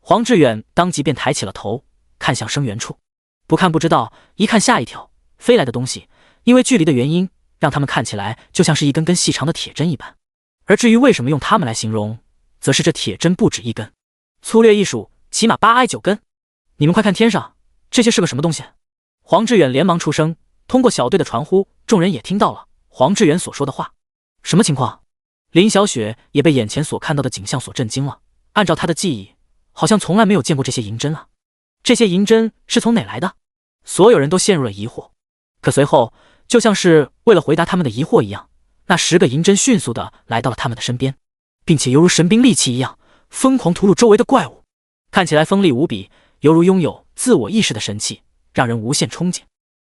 黄志远当即便抬起了头，看向声源处。不看不知道，一看吓一跳，飞来的东西因为距离的原因，让他们看起来就像是一根根细长的铁针一般。而至于为什么用它们来形容，则是这铁针不止一根，粗略一数，起码8挨9根。你们快看天上，这些是个什么东西？黄志远连忙出声，通过小队的传呼，众人也听到了黄志远所说的话。什么情况？林小雪也被眼前所看到的景象所震惊了。按照她的记忆，好像从来没有见过这些银针啊。这些银针是从哪来的？所有人都陷入了疑惑。可随后，就像是为了回答他们的疑惑一样，那10个银针迅速的来到了他们的身边，并且犹如神兵利器一样，疯狂屠戮周围的怪物，看起来锋利无比，犹如拥有自我意识的神器，让人无限憧憬。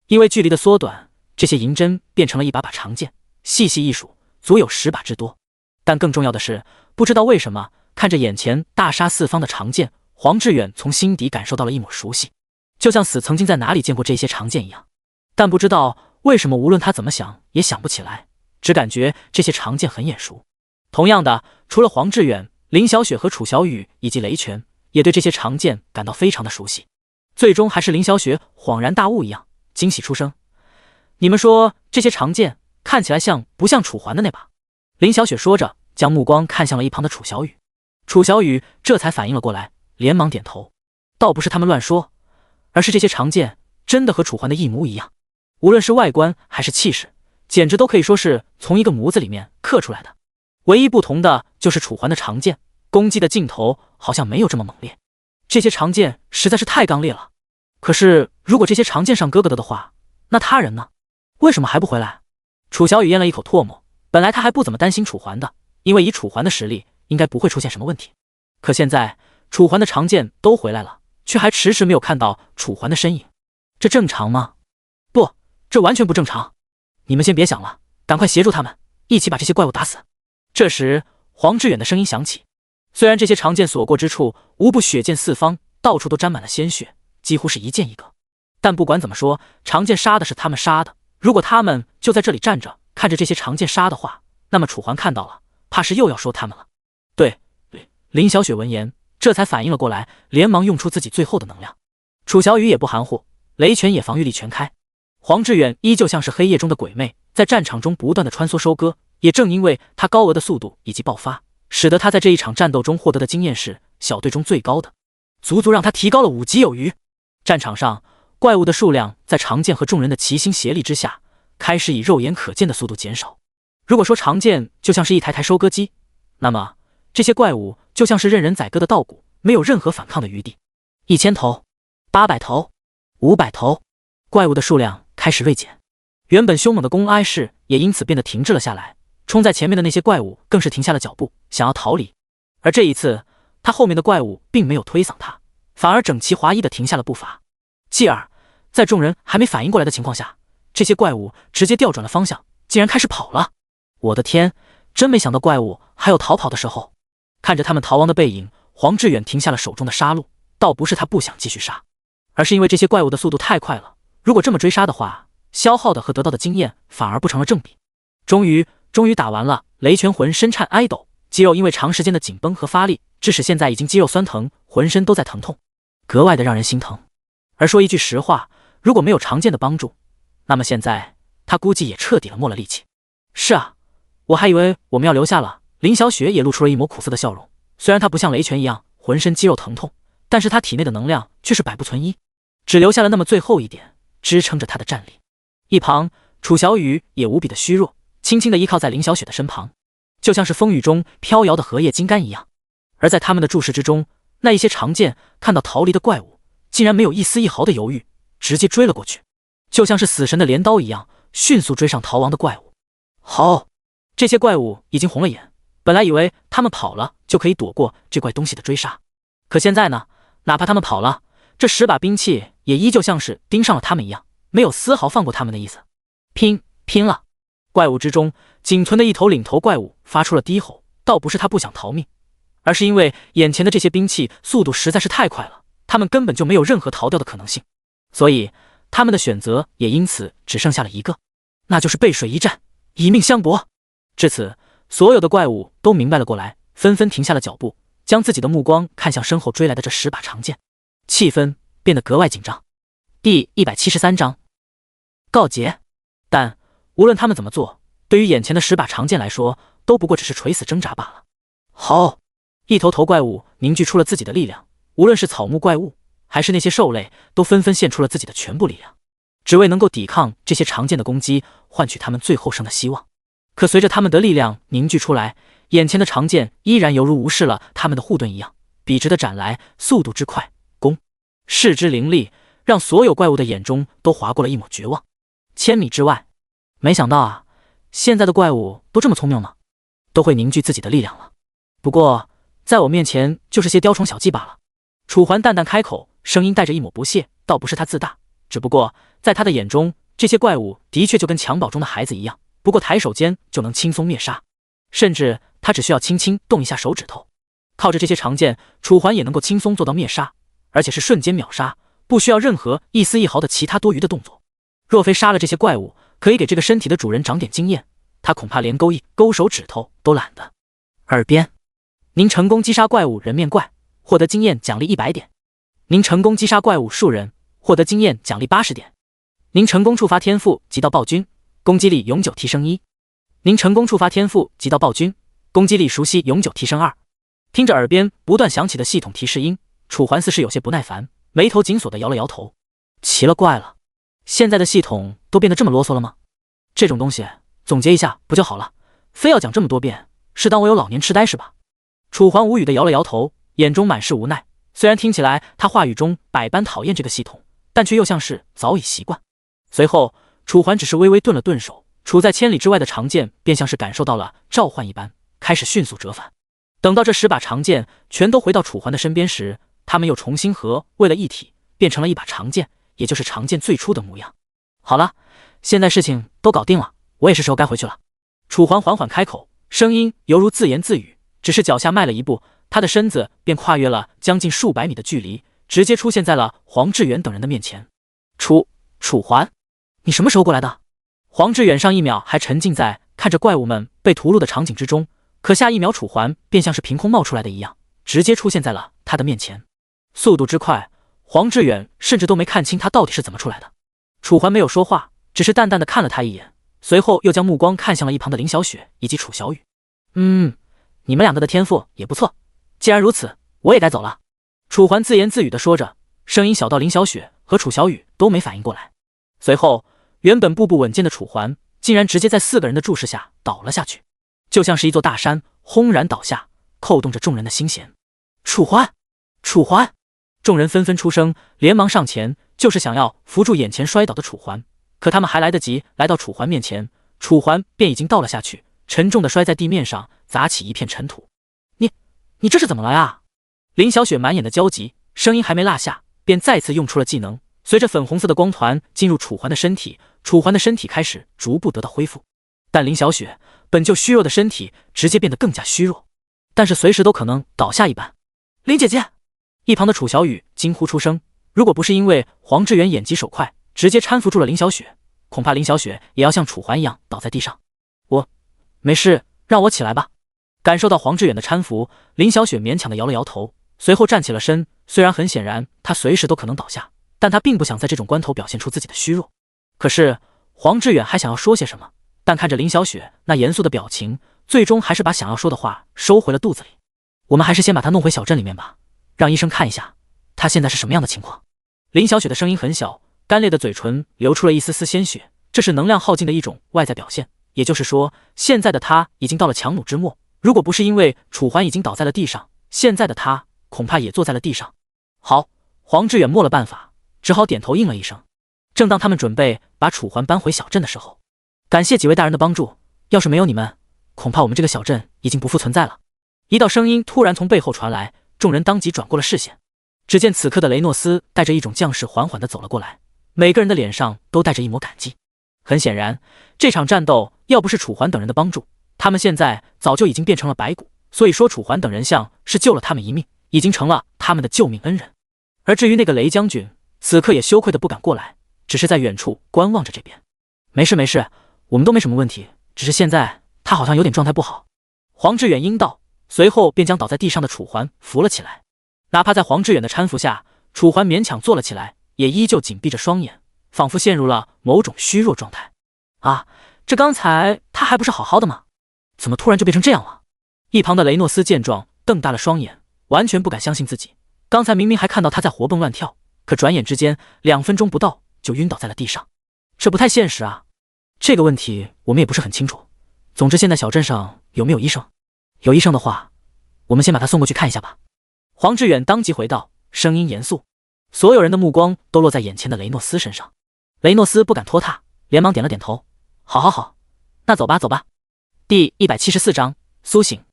因为距离的缩短，这些银针变成了一把把长剑，细细一数，足有10把之多。但更重要的是，不知道为什么，看着眼前大杀四方的长剑，黄志远从心底感受到了一抹熟悉，就像死曾经在哪里见过这些长剑一样。但不知道为什么，无论他怎么想也想不起来，只感觉这些长剑很眼熟。同样的，除了黄志远，林小雪和楚小雨以及雷拳也对这些长剑感到非常的熟悉。最终还是林小雪恍然大悟一样，惊喜出声：你们说这些长剑看起来像不像楚环的那把？林小雪说着，将目光看向了一旁的楚小雨。楚小雨这才反应了过来，连忙点头。倒不是他们乱说，而是这些长剑真的和楚环的一模一样，无论是外观还是气势，简直都可以说是从一个模子里面刻出来的。唯一不同的就是楚环的长剑攻击的劲头好像没有这么猛烈，这些长剑实在是太刚烈了。可是如果这些长剑上哥哥的话，那他人呢？为什么还不回来？楚小雨咽了一口唾沫，本来他还不怎么担心楚环的，因为以楚环的实力，应该不会出现什么问题。可现在楚环的长剑都回来了，却还迟迟没有看到楚环的身影，这正常吗？不，这完全不正常。你们先别想了，赶快协助他们，一起把这些怪物打死。这时黄志远的声音响起，虽然这些长剑所过之处无不血溅四方，到处都沾满了鲜血，几乎是一剑一个，但不管怎么说，长剑杀的是他们杀的，如果他们就在这里站着看着这些长剑杀的话，那么楚环看到了，怕是又要说他们了。对，林小雪闻言这才反应了过来，连忙用出自己最后的能量。楚小雨也不含糊，雷拳也防御力全开。黄志远依旧像是黑夜中的鬼魅，在战场中不断的穿梭收割，也正因为他高额的速度以及爆发，使得他在这一场战斗中获得的经验是小队中最高的，足足让他提高了5级有余。战场上怪物的数量在长剑和众人的齐心协力之下，开始以肉眼可见的速度减少。如果说长剑就像是一台台收割机，那么这些怪物就像是任人宰割的稻谷，没有任何反抗的余地。1000头、800头、500头，怪物的数量开始锐减。原本凶猛的公哀氏也因此变得停滞了下来，冲在前面的那些怪物更是停下了脚步，想要逃离。而这一次，他后面的怪物并没有推搡他，反而整齐划一的停下了步伐。继而，在众人还没反应过来的情况下，这些怪物直接调转了方向，竟然开始跑了。我的天，真没想到怪物还有逃跑的时候。看着他们逃亡的背影，黄志远停下了手中的杀戮，倒不是他不想继续杀，而是因为这些怪物的速度太快了，如果这么追杀的话，消耗的和得到的经验反而不成了正比。终于打完了，雷拳浑身颤哀抖，肌肉因为长时间的紧绷和发力，致使现在已经肌肉酸疼，浑身都在疼痛，格外的让人心疼。而说一句实话，如果没有长剑的帮助，那么现在他估计也彻底了没了力气。是啊，我还以为我们要留下了。林小雪也露出了一抹苦涩的笑容，虽然她不像雷拳一样浑身肌肉疼痛，但是她体内的能量却是百不存一，只留下了那么最后一点支撑着她的战力。一旁楚小雨也无比的虚弱，轻轻地依靠在林小雪的身旁，就像是风雨中飘摇的荷叶金竿一样。而在他们的注视之中，那一些长剑看到逃离的怪物，竟然没有一丝一毫的犹豫，直接追了过去，就像是死神的镰刀一样，迅速追上逃亡的怪物。好，这些怪物已经红了眼，本来以为他们跑了就可以躲过这怪东西的追杀，可现在呢，哪怕他们跑了，这10把兵器也依旧像是盯上了他们一样，没有丝毫放过他们的意思。拼了！怪物之中仅存的一头领头怪物发出了低吼，倒不是他不想逃命，而是因为眼前的这些兵器速度实在是太快了，他们根本就没有任何逃掉的可能性，所以他们的选择也因此只剩下了一个，那就是背水一战，以命相搏。至此，所有的怪物都明白了过来，纷纷停下了脚步，将自己的目光看向身后追来的这10把长剑，气氛变得格外紧张。第173章告捷。但无论他们怎么做，对于眼前的10把长剑来说，都不过只是垂死挣扎罢了。好，一头头怪物凝聚出了自己的力量，无论是草木怪物还是那些兽类，都纷纷献出了自己的全部力量，只为能够抵抗这些长剑的攻击，换取他们最后生的希望。可随着他们的力量凝聚出来，眼前的长剑依然犹如无视了他们的护盾一样，笔直的斩来，速度之快，攻势之凌厉，让所有怪物的眼中都划过了一抹绝望。1000米之外，没想到啊，现在的怪物都这么聪明吗？都会凝聚自己的力量了。不过在我面前就是些雕虫小技罢了。楚环淡淡开口，声音带着一抹不屑，倒不是他自大，只不过在他的眼中，这些怪物的确就跟襁褓中的孩子一样，不过抬手间就能轻松灭杀，甚至他只需要轻轻动一下手指头，靠着这些长剑，楚环也能够轻松做到灭杀，而且是瞬间秒杀，不需要任何一丝一毫的其他多余的动作。若非杀了这些怪物，可以给这个身体的主人长点经验，他恐怕连勾一勾手指头都懒得。耳边，您成功击杀怪物人面怪，获得经验奖励100点。您成功击杀怪物树人，获得经验奖励80点。您成功触发天赋击到暴君，攻击力永久提升1。您成功触发天赋击到暴君，攻击力熟悉永久提升2。听着耳边不断响起的系统提示音，楚环似是有些不耐烦，眉头紧锁的摇了摇头。奇了怪了，现在的系统都变得这么啰嗦了吗？这种东西总结一下不就好了，非要讲这么多遍，是当我有老年痴呆是吧？楚环无语的摇了摇头，眼中满是无奈。虽然听起来他话语中百般讨厌这个系统，但却又像是早已习惯。随后，楚环只是微微顿了顿手，处在千里之外的长剑便像是感受到了召唤一般，开始迅速折返。等到这10把长剑全都回到楚环的身边时，他们又重新合为了一体，变成了一把长剑，也就是长剑最初的模样。好了，现在事情都搞定了，我也是时候该回去了。楚环缓缓开口，声音犹如自言自语，只是脚下迈了一步，他的身子便跨越了将近数百米的距离，直接出现在了黄志远等人的面前。楚环，你什么时候过来的？黄志远上一秒还沉浸在看着怪物们被屠戮的场景之中，可下一秒楚环便像是凭空冒出来的一样，直接出现在了他的面前。速度之快，黄志远甚至都没看清他到底是怎么出来的。楚环没有说话，只是淡淡的看了他一眼，随后又将目光看向了一旁的林小雪以及楚小雨。你们两个的天赋也不错，既然如此，我也该走了。楚环自言自语的说着，声音小到林小雪和楚小雨都没反应过来。随后，原本步步稳健的楚环竟然直接在4个人的注视下倒了下去，就像是一座大山轰然倒下，扣动着众人的心弦。楚环！众人纷纷出声，连忙上前，就是想要扶住眼前摔倒的楚环。可他们还来得及来到楚环面前，楚环便已经倒了下去，沉重的摔在地面上，砸起一片尘土。你这是怎么了呀？林小雪满眼的焦急，声音还没落下，便再次用出了技能。随着粉红色的光团进入楚环的身体，楚环的身体开始逐步得到恢复。但林小雪本就虚弱的身体直接变得更加虚弱，但是随时都可能倒下一般。林姐姐！一旁的楚小雨惊呼出声，如果不是因为黄志远眼疾手快，直接搀扶住了林小雪，恐怕林小雪也要像楚环一样倒在地上。我没事，让我起来吧。感受到黄志远的搀扶，林小雪勉强的摇了摇头，随后站起了身。虽然很显然她随时都可能倒下，但她并不想在这种关头表现出自己的虚弱。可是黄志远还想要说些什么，但看着林小雪那严肃的表情，最终还是把想要说的话收回了肚子里。我们还是先把她弄回小镇里面吧，让医生看一下她现在是什么样的情况。林小雪的声音很小，干裂的嘴唇流出了一丝丝鲜血，这是能量耗尽的一种外在表现。也就是说，现在的她已经到了强弩之末，如果不是因为楚环已经倒在了地上，现在的她恐怕也坐在了地上。好，黄志远没了办法，只好点头应了一声。正当他们准备把楚环搬回小镇的时候，感谢几位大人的帮助，要是没有你们，恐怕我们这个小镇已经不复存在了。一道声音突然从背后传来，众人当即转过了视线。只见此刻的雷诺斯带着一种将士缓缓地走了过来，每个人的脸上都带着一抹感激。很显然，这场战斗要不是楚环等人的帮助，他们现在早就已经变成了白骨，所以说楚环等人像是救了他们一命，已经成了他们的救命恩人。而至于那个雷将军，此刻也羞愧的不敢过来，只是在远处观望着这边。没事，我们都没什么问题，只是现在他好像有点状态不好。黄志远应道，随后便将倒在地上的楚环扶了起来。哪怕在黄志远的搀扶下，楚环勉强坐了起来，也依旧紧闭着双眼，仿佛陷入了某种虚弱状态。啊，这刚才他还不是好好的吗？怎么突然就变成这样了？一旁的雷诺斯见状，瞪大了双眼，完全不敢相信自己。刚才明明还看到他在活蹦乱跳，可转眼之间2分钟不到就晕倒在了地上，这不太现实啊。这个问题我们也不是很清楚。总之现在小镇上有没有医生？有医生的话，我们先把他送过去看一下吧。黄志远当即回道，声音严肃。所有人的目光都落在眼前的雷诺斯身上。雷诺斯不敢拖沓，连忙点了点头。好，那走吧。第174章苏醒。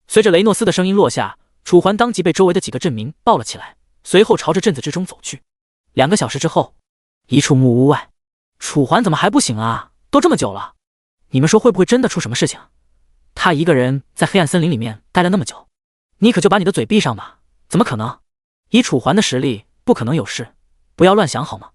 随着雷诺斯的声音落下，楚环当即被周围的几个镇民抱了起来，随后朝着镇子之中走去。2个小时之后，一处木屋外，楚环怎么还不醒啊？都这么久了，你们说会不会真的出什么事情？他一个人在黑暗森林里面待了那么久，你可就把你的嘴闭上吧。怎么可能？以楚环的实力，不可能有事，不要乱想好吗？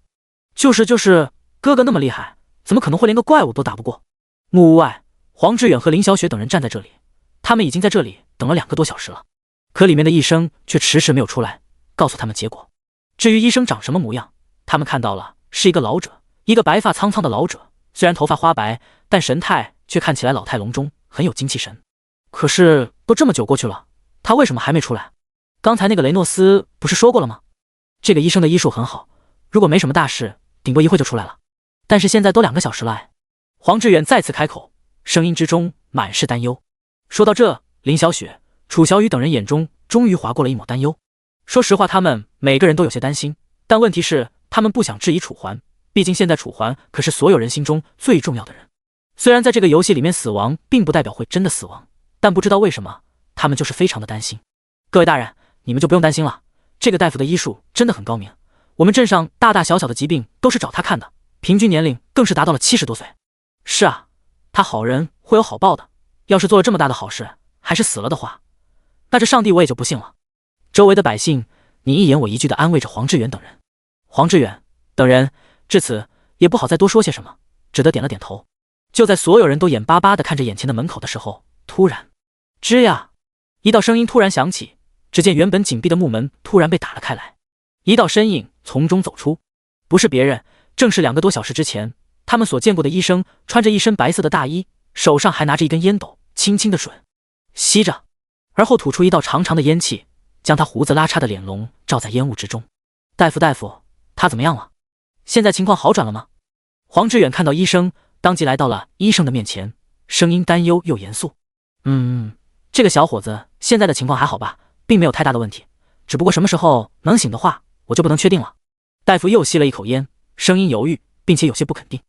就是哥哥那么厉害，怎么可能会连个怪物都打不过？木屋外，黄志远和林小雪等人站在这里，他们已经在这里等了2个多小时了，可里面的医生却迟迟没有出来告诉他们结果。至于医生长什么模样，他们看到了，是一个老者，一个白发苍苍的老者，虽然头发花白，但神态却看起来老态龙钟，很有精气神。可是都这么久过去了，他为什么还没出来？刚才那个雷诺斯不是说过了吗？这个医生的医术很好，如果没什么大事，顶多一会就出来了。但是现在都2个小时了哎。黄志远再次开口，声音之中满是担忧。说到这，林小雪、楚小雨等人眼中终于划过了一抹担忧。说实话，他们每个人都有些担心，但问题是他们不想质疑楚桓，毕竟现在楚桓可是所有人心中最重要的人。虽然在这个游戏里面死亡并不代表会真的死亡，但不知道为什么他们就是非常的担心。各位大人，你们就不用担心了，这个大夫的医术真的很高明，我们镇上大大小小的疾病都是找他看的，平均年龄更是达到了70多岁。是啊，他好人会有好报的，要是做了这么大的好事还是死了的话，那这上帝我也就不信了。周围的百姓你一言我一句的安慰着黄志远等人。黄志远等人至此也不好再多说些什么，只得点了点头。就在所有人都眼巴巴的看着眼前的门口的时候，突然吱呀，一道声音突然响起，只见原本紧闭的木门突然被打了开来，一道身影从中走出，不是别人，正是2个多小时之前他们所见过的医生，穿着一身白色的大衣，手上还拿着一根烟斗，轻轻的吮吸着，而后吐出一道长长的烟气，将他胡子拉碴的脸笼罩在烟雾之中。大夫，他怎么样了？现在情况好转了吗？黄志远看到医生，当即来到了医生的面前，声音担忧又严肃。这个小伙子现在的情况还好吧，并没有太大的问题，只不过什么时候能醒的话，我就不能确定了。大夫又吸了一口烟，声音犹豫，并且有些不肯定。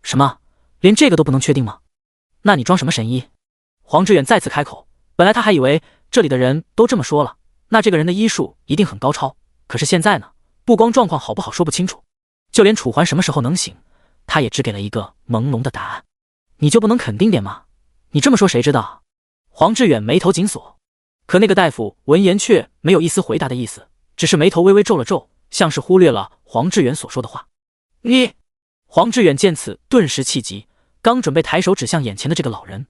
什么？连这个都不能确定吗？那你装什么神医？黄志远再次开口，本来他还以为这里的人都这么说了，那这个人的医术一定很高超，可是现在呢，不光状况好不好说不清楚，就连楚桓什么时候能醒，他也只给了一个朦胧的答案。你就不能肯定点吗？你这么说谁知道？黄志远眉头紧锁，可那个大夫闻言却没有一丝回答的意思，只是眉头微微皱了皱，像是忽略了黄志远所说的话。你！黄志远见此顿时气急，刚准备抬手指向眼前的这个老人，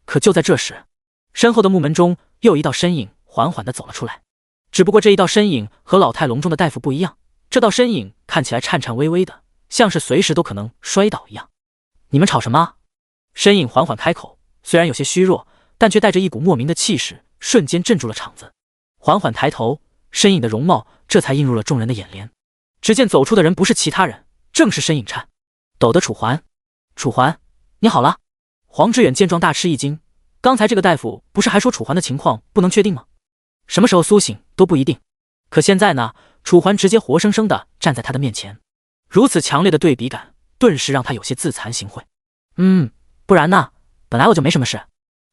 可就在这时，身后的木门中又有一道身影缓缓地走了出来。只不过这一道身影和老态龙钟的大夫不一样，这道身影看起来颤颤巍巍的，像是随时都可能摔倒一样。你们吵什么？身影缓缓开口，虽然有些虚弱，但却带着一股莫名的气势，瞬间镇住了场子。缓缓抬头，身影的容貌这才映入了众人的眼帘。只见走出的人不是其他人，正是身影颤抖的楚桓。楚桓，你好了。黄志远见状大吃一惊，刚才这个大夫不是还说楚桓的情况不能确定吗？什么时候苏醒都不一定。可现在呢，楚桓直接活生生的站在他的面前，如此强烈的对比感，顿时让他有些自惭形秽。不然呢？本来我就没什么事。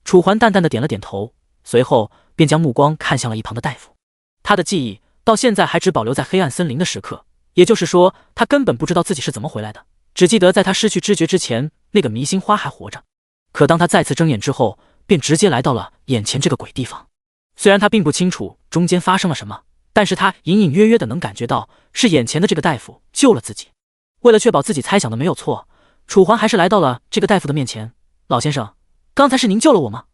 楚桓淡淡的点了点头，随后便将目光看向了一旁的大夫。他的记忆到现在还只保留在黑暗森林的时刻，也就是说，他根本不知道自己是怎么回来的，只记得在他失去知觉之前，那个迷心花还活着。可当他再次睁眼之后，便直接来到了眼前这个鬼地方。虽然他并不清楚中间发生了什么，但是他隐隐约约的能感觉到，是眼前的这个大夫救了自己。为了确保自己猜想的没有错，楚桓还是来到了这个大夫的面前。老先生，刚才是您救了我吗？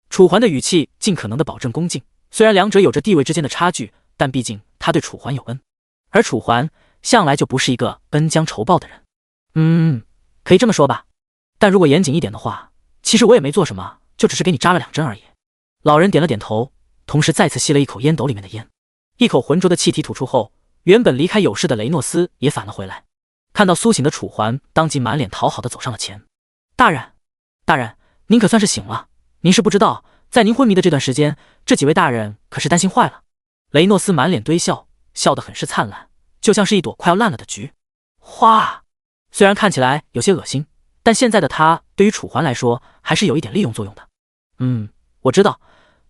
楚桓的语气尽可能的保证恭敬，虽然两者有着地位之间的差距，但毕竟他对楚桓有恩，而楚桓向来就不是一个恩将仇报的人。可以这么说吧，但如果严谨一点的话，其实我也没做什么，就只是给你扎了2针而已。老人点了点头，同时再次吸了一口烟斗里面的烟，一口浑浊的气体吐出后，原本离开有事的雷诺斯也返了回来，看到苏醒的楚桓，当即满脸讨好的走上了前。大人，您可算是醒了。您是不知道，在您昏迷的这段时间，这几位大人可是担心坏了。雷诺斯满脸堆笑，笑得很是灿烂，就像是一朵快要烂了的菊花。虽然看起来有些恶心，但现在的他对于楚桓来说还是有一点利用作用的。我知道，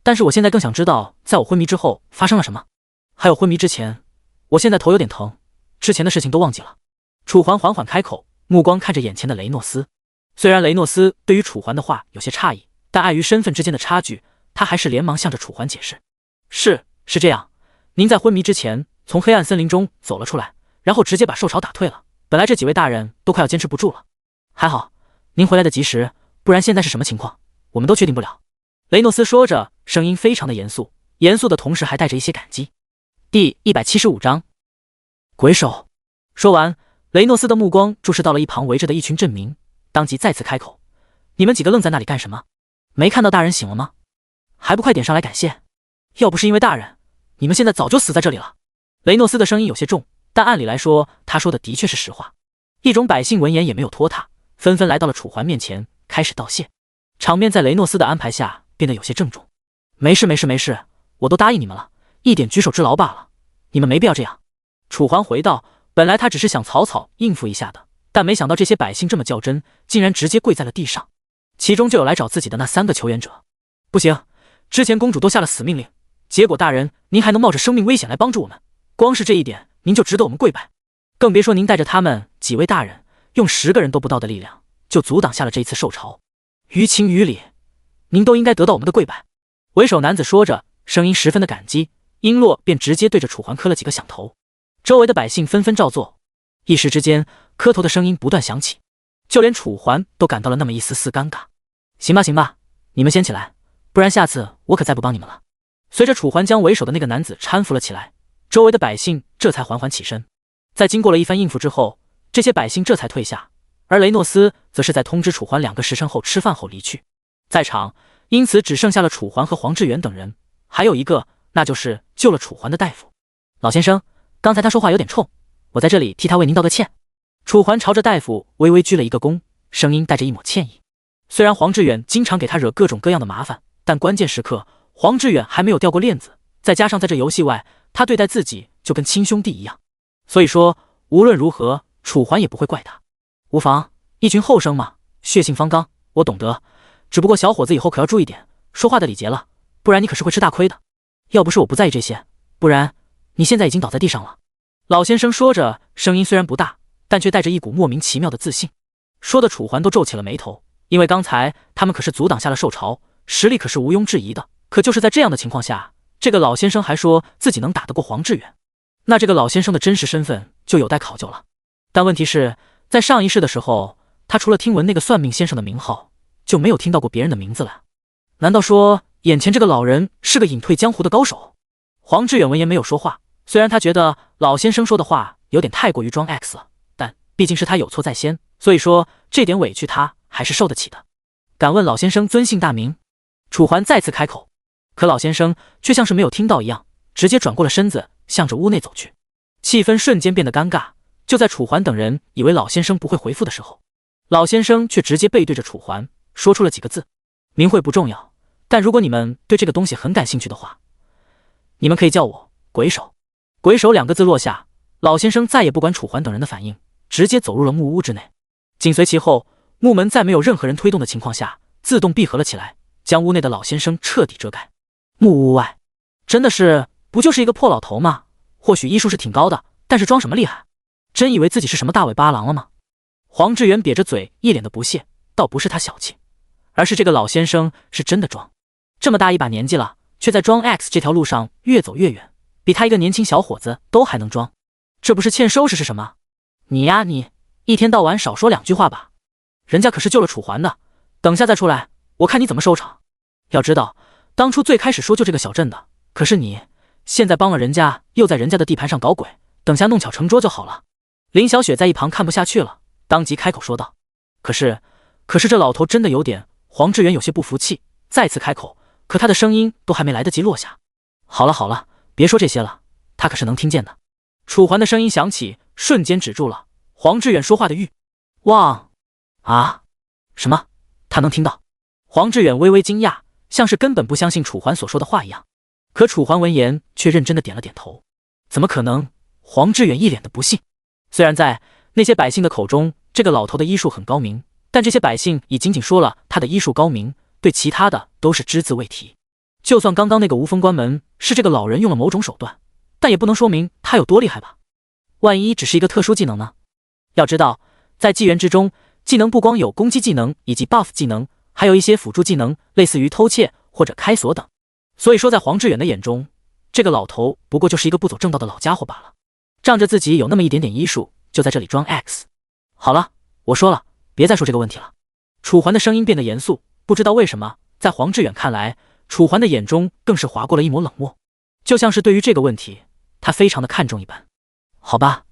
但是我现在更想知道，在我昏迷之后发生了什么。还有昏迷之前，我现在头有点疼，之前的事情都忘记了。楚桓缓缓开口，目光看着眼前的雷诺斯。虽然雷诺斯对于楚桓的话有些诧异，但碍于身份之间的差距，他还是连忙向着楚桓解释。是这样，您在昏迷之前从黑暗森林中走了出来，然后直接把兽潮打退了。本来这几位大人都快要坚持不住了，还好您回来的及时，不然现在是什么情况，我们都确定不了。雷诺斯说着，声音非常的严肃，严肃的同时还带着一些感激。第175章鬼手。说完，雷诺斯的目光注视到了一旁围着的一群镇民，当即再次开口：你们几个愣在那里干什么？没看到大人醒了吗？还不快点上来感谢！要不是因为大人，你们现在早就死在这里了。雷诺斯的声音有些重，但按理来说他说的的确是实话。一众百姓闻言也没有拖沓，纷纷来到了楚桓面前开始道谢。场面在雷诺斯的安排下变得有些郑重。没事，我都答应你们了，一点举手之劳罢了，你们没必要这样。楚桓回道，本来他只是想草草应付一下的，但没想到这些百姓这么较真，竟然直接跪在了地上。其中就有来找自己的那3个求援者。不行，之前公主都下了死命令，结果大人您还能冒着生命危险来帮助我们，光是这一点您就值得我们跪拜，更别说您带着他们几位大人用10个人都不到的力量就阻挡下了这一次受潮，于情于理您都应该得到我们的跪拜。为首男子说着，声音十分的感激，璎珞便直接对着楚环磕了几个响头。周围的百姓纷纷照做，一时之间磕头的声音不断响起，就连楚环都感到了那么一丝丝尴尬。行吧行吧，你们先起来，不然下次我可再不帮你们了。随着楚环将为首的那个男子搀扶了起来，周围的百姓这才缓缓起身。在经过了一番应付之后，这些百姓这才退下，而雷诺斯则是在通知楚环2个时辰后吃饭后离去。在场因此只剩下了楚环和黄志远等人，还有一个那就是救了楚环的大夫。老先生，刚才他说话有点冲，我在这里替他为您道个歉。楚环朝着大夫微微鞠了一个躬，声音带着一抹歉意。虽然黄志远经常给他惹各种各样的麻烦，但关键时刻黄志远还没有掉过链子，再加上在这游戏外他对待自己就跟亲兄弟一样，所以说无论如何楚环也不会怪他。无妨，一群后生嘛，血性方刚，我懂得，只不过小伙子以后可要注意点说话的礼节了，不然你可是会吃大亏的。要不是我不在意这些，不然你现在已经倒在地上了。老先生说着，声音虽然不大，但却带着一股莫名其妙的自信，说的楚环都皱起了眉头，因为刚才他们可是阻挡下了受潮，实力可是毋庸置疑的，可就是在这样的情况下，这个老先生还说自己能打得过黄志远，那这个老先生的真实身份就有待考究了。但问题是，在上一世的时候，他除了听闻那个算命先生的名号，就没有听到过别人的名字了。难道说眼前这个老人是个隐退江湖的高手？黄志远闻言没有说话，虽然他觉得老先生说的话有点太过于装 X 了，但毕竟是他有错在先，所以说这点委屈他还是受得起的。敢问老先生尊姓大名？楚环再次开口，可老先生却像是没有听到一样，直接转过了身子，向着屋内走去。气氛瞬间变得尴尬，就在楚环等人以为老先生不会回复的时候，老先生却直接背对着楚环说出了几个字：名讳不重要，但如果你们对这个东西很感兴趣的话，你们可以叫我鬼手。鬼手2个字落下，老先生再也不管楚环等人的反应，直接走入了木屋之内。紧随其后，木门在没有任何人推动的情况下自动闭合了起来，将屋内的老先生彻底遮盖。木屋外真的是不就是一个破老头吗？或许医术是挺高的，但是装什么厉害？真以为自己是什么大尾巴狼了吗？黄志远瘪着嘴，一脸的不屑，倒不是他小气，而是这个老先生是真的装。这么大一把年纪了，却在装 X 这条路上越走越远，比他一个年轻小伙子都还能装，这不是欠收拾是什么？你呀你，一天到晚少说2句话吧，人家可是救了楚环的，等下再出来，我看你怎么收场。要知道，当初最开始说救这个小镇的可是你，现在帮了人家，又在人家的地盘上搞鬼，等下弄巧成拙就好了。林小雪在一旁看不下去了，当即开口说道。可是这老头真的有点……黄志远有些不服气，再次开口，可他的声音都还没来得及落下。好了好了，别说这些了，他可是能听见的。楚环的声音响起，瞬间止住了黄志远说话的欲望。啊？什么？他能听到？黄志远微微惊讶，像是根本不相信楚环所说的话一样。可楚环闻言却认真的点了点头。怎么可能？黄志远一脸的不信。虽然在那些百姓的口中，这个老头的医术很高明，但这些百姓已仅仅说了他的医术高明，对其他的都是只字未提。就算刚刚那个无风关门是这个老人用了某种手段，但也不能说明他有多厉害吧？万一只是一个特殊技能呢？要知道，在纪元之中，技能不光有攻击技能以及 buff 技能，还有一些辅助技能，类似于偷窃或者开锁等。所以说在黄志远的眼中，这个老头不过就是一个不走正道的老家伙罢了，仗着自己有那么一点点医术，就在这里装 X。 好了，我说了，别再说这个问题了。楚环的声音变得严肃，不知道为什么，在黄志远看来，楚环的眼中更是划过了一抹冷漠，就像是对于这个问题他非常的看重一般。好吧，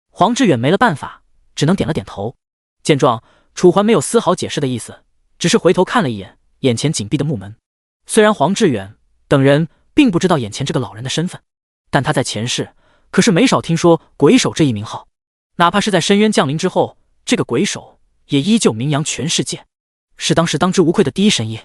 黄志远没了办法，只能点了点头。见状，楚环没有丝毫解释的意思，只是回头看了一眼眼前紧闭的木门。虽然黄志远等人并不知道眼前这个老人的身份，但他在前世可是没少听说鬼手这一名号，哪怕是在深渊降临之后，这个鬼手也依旧名扬全世界，是当时当之无愧的第一神医。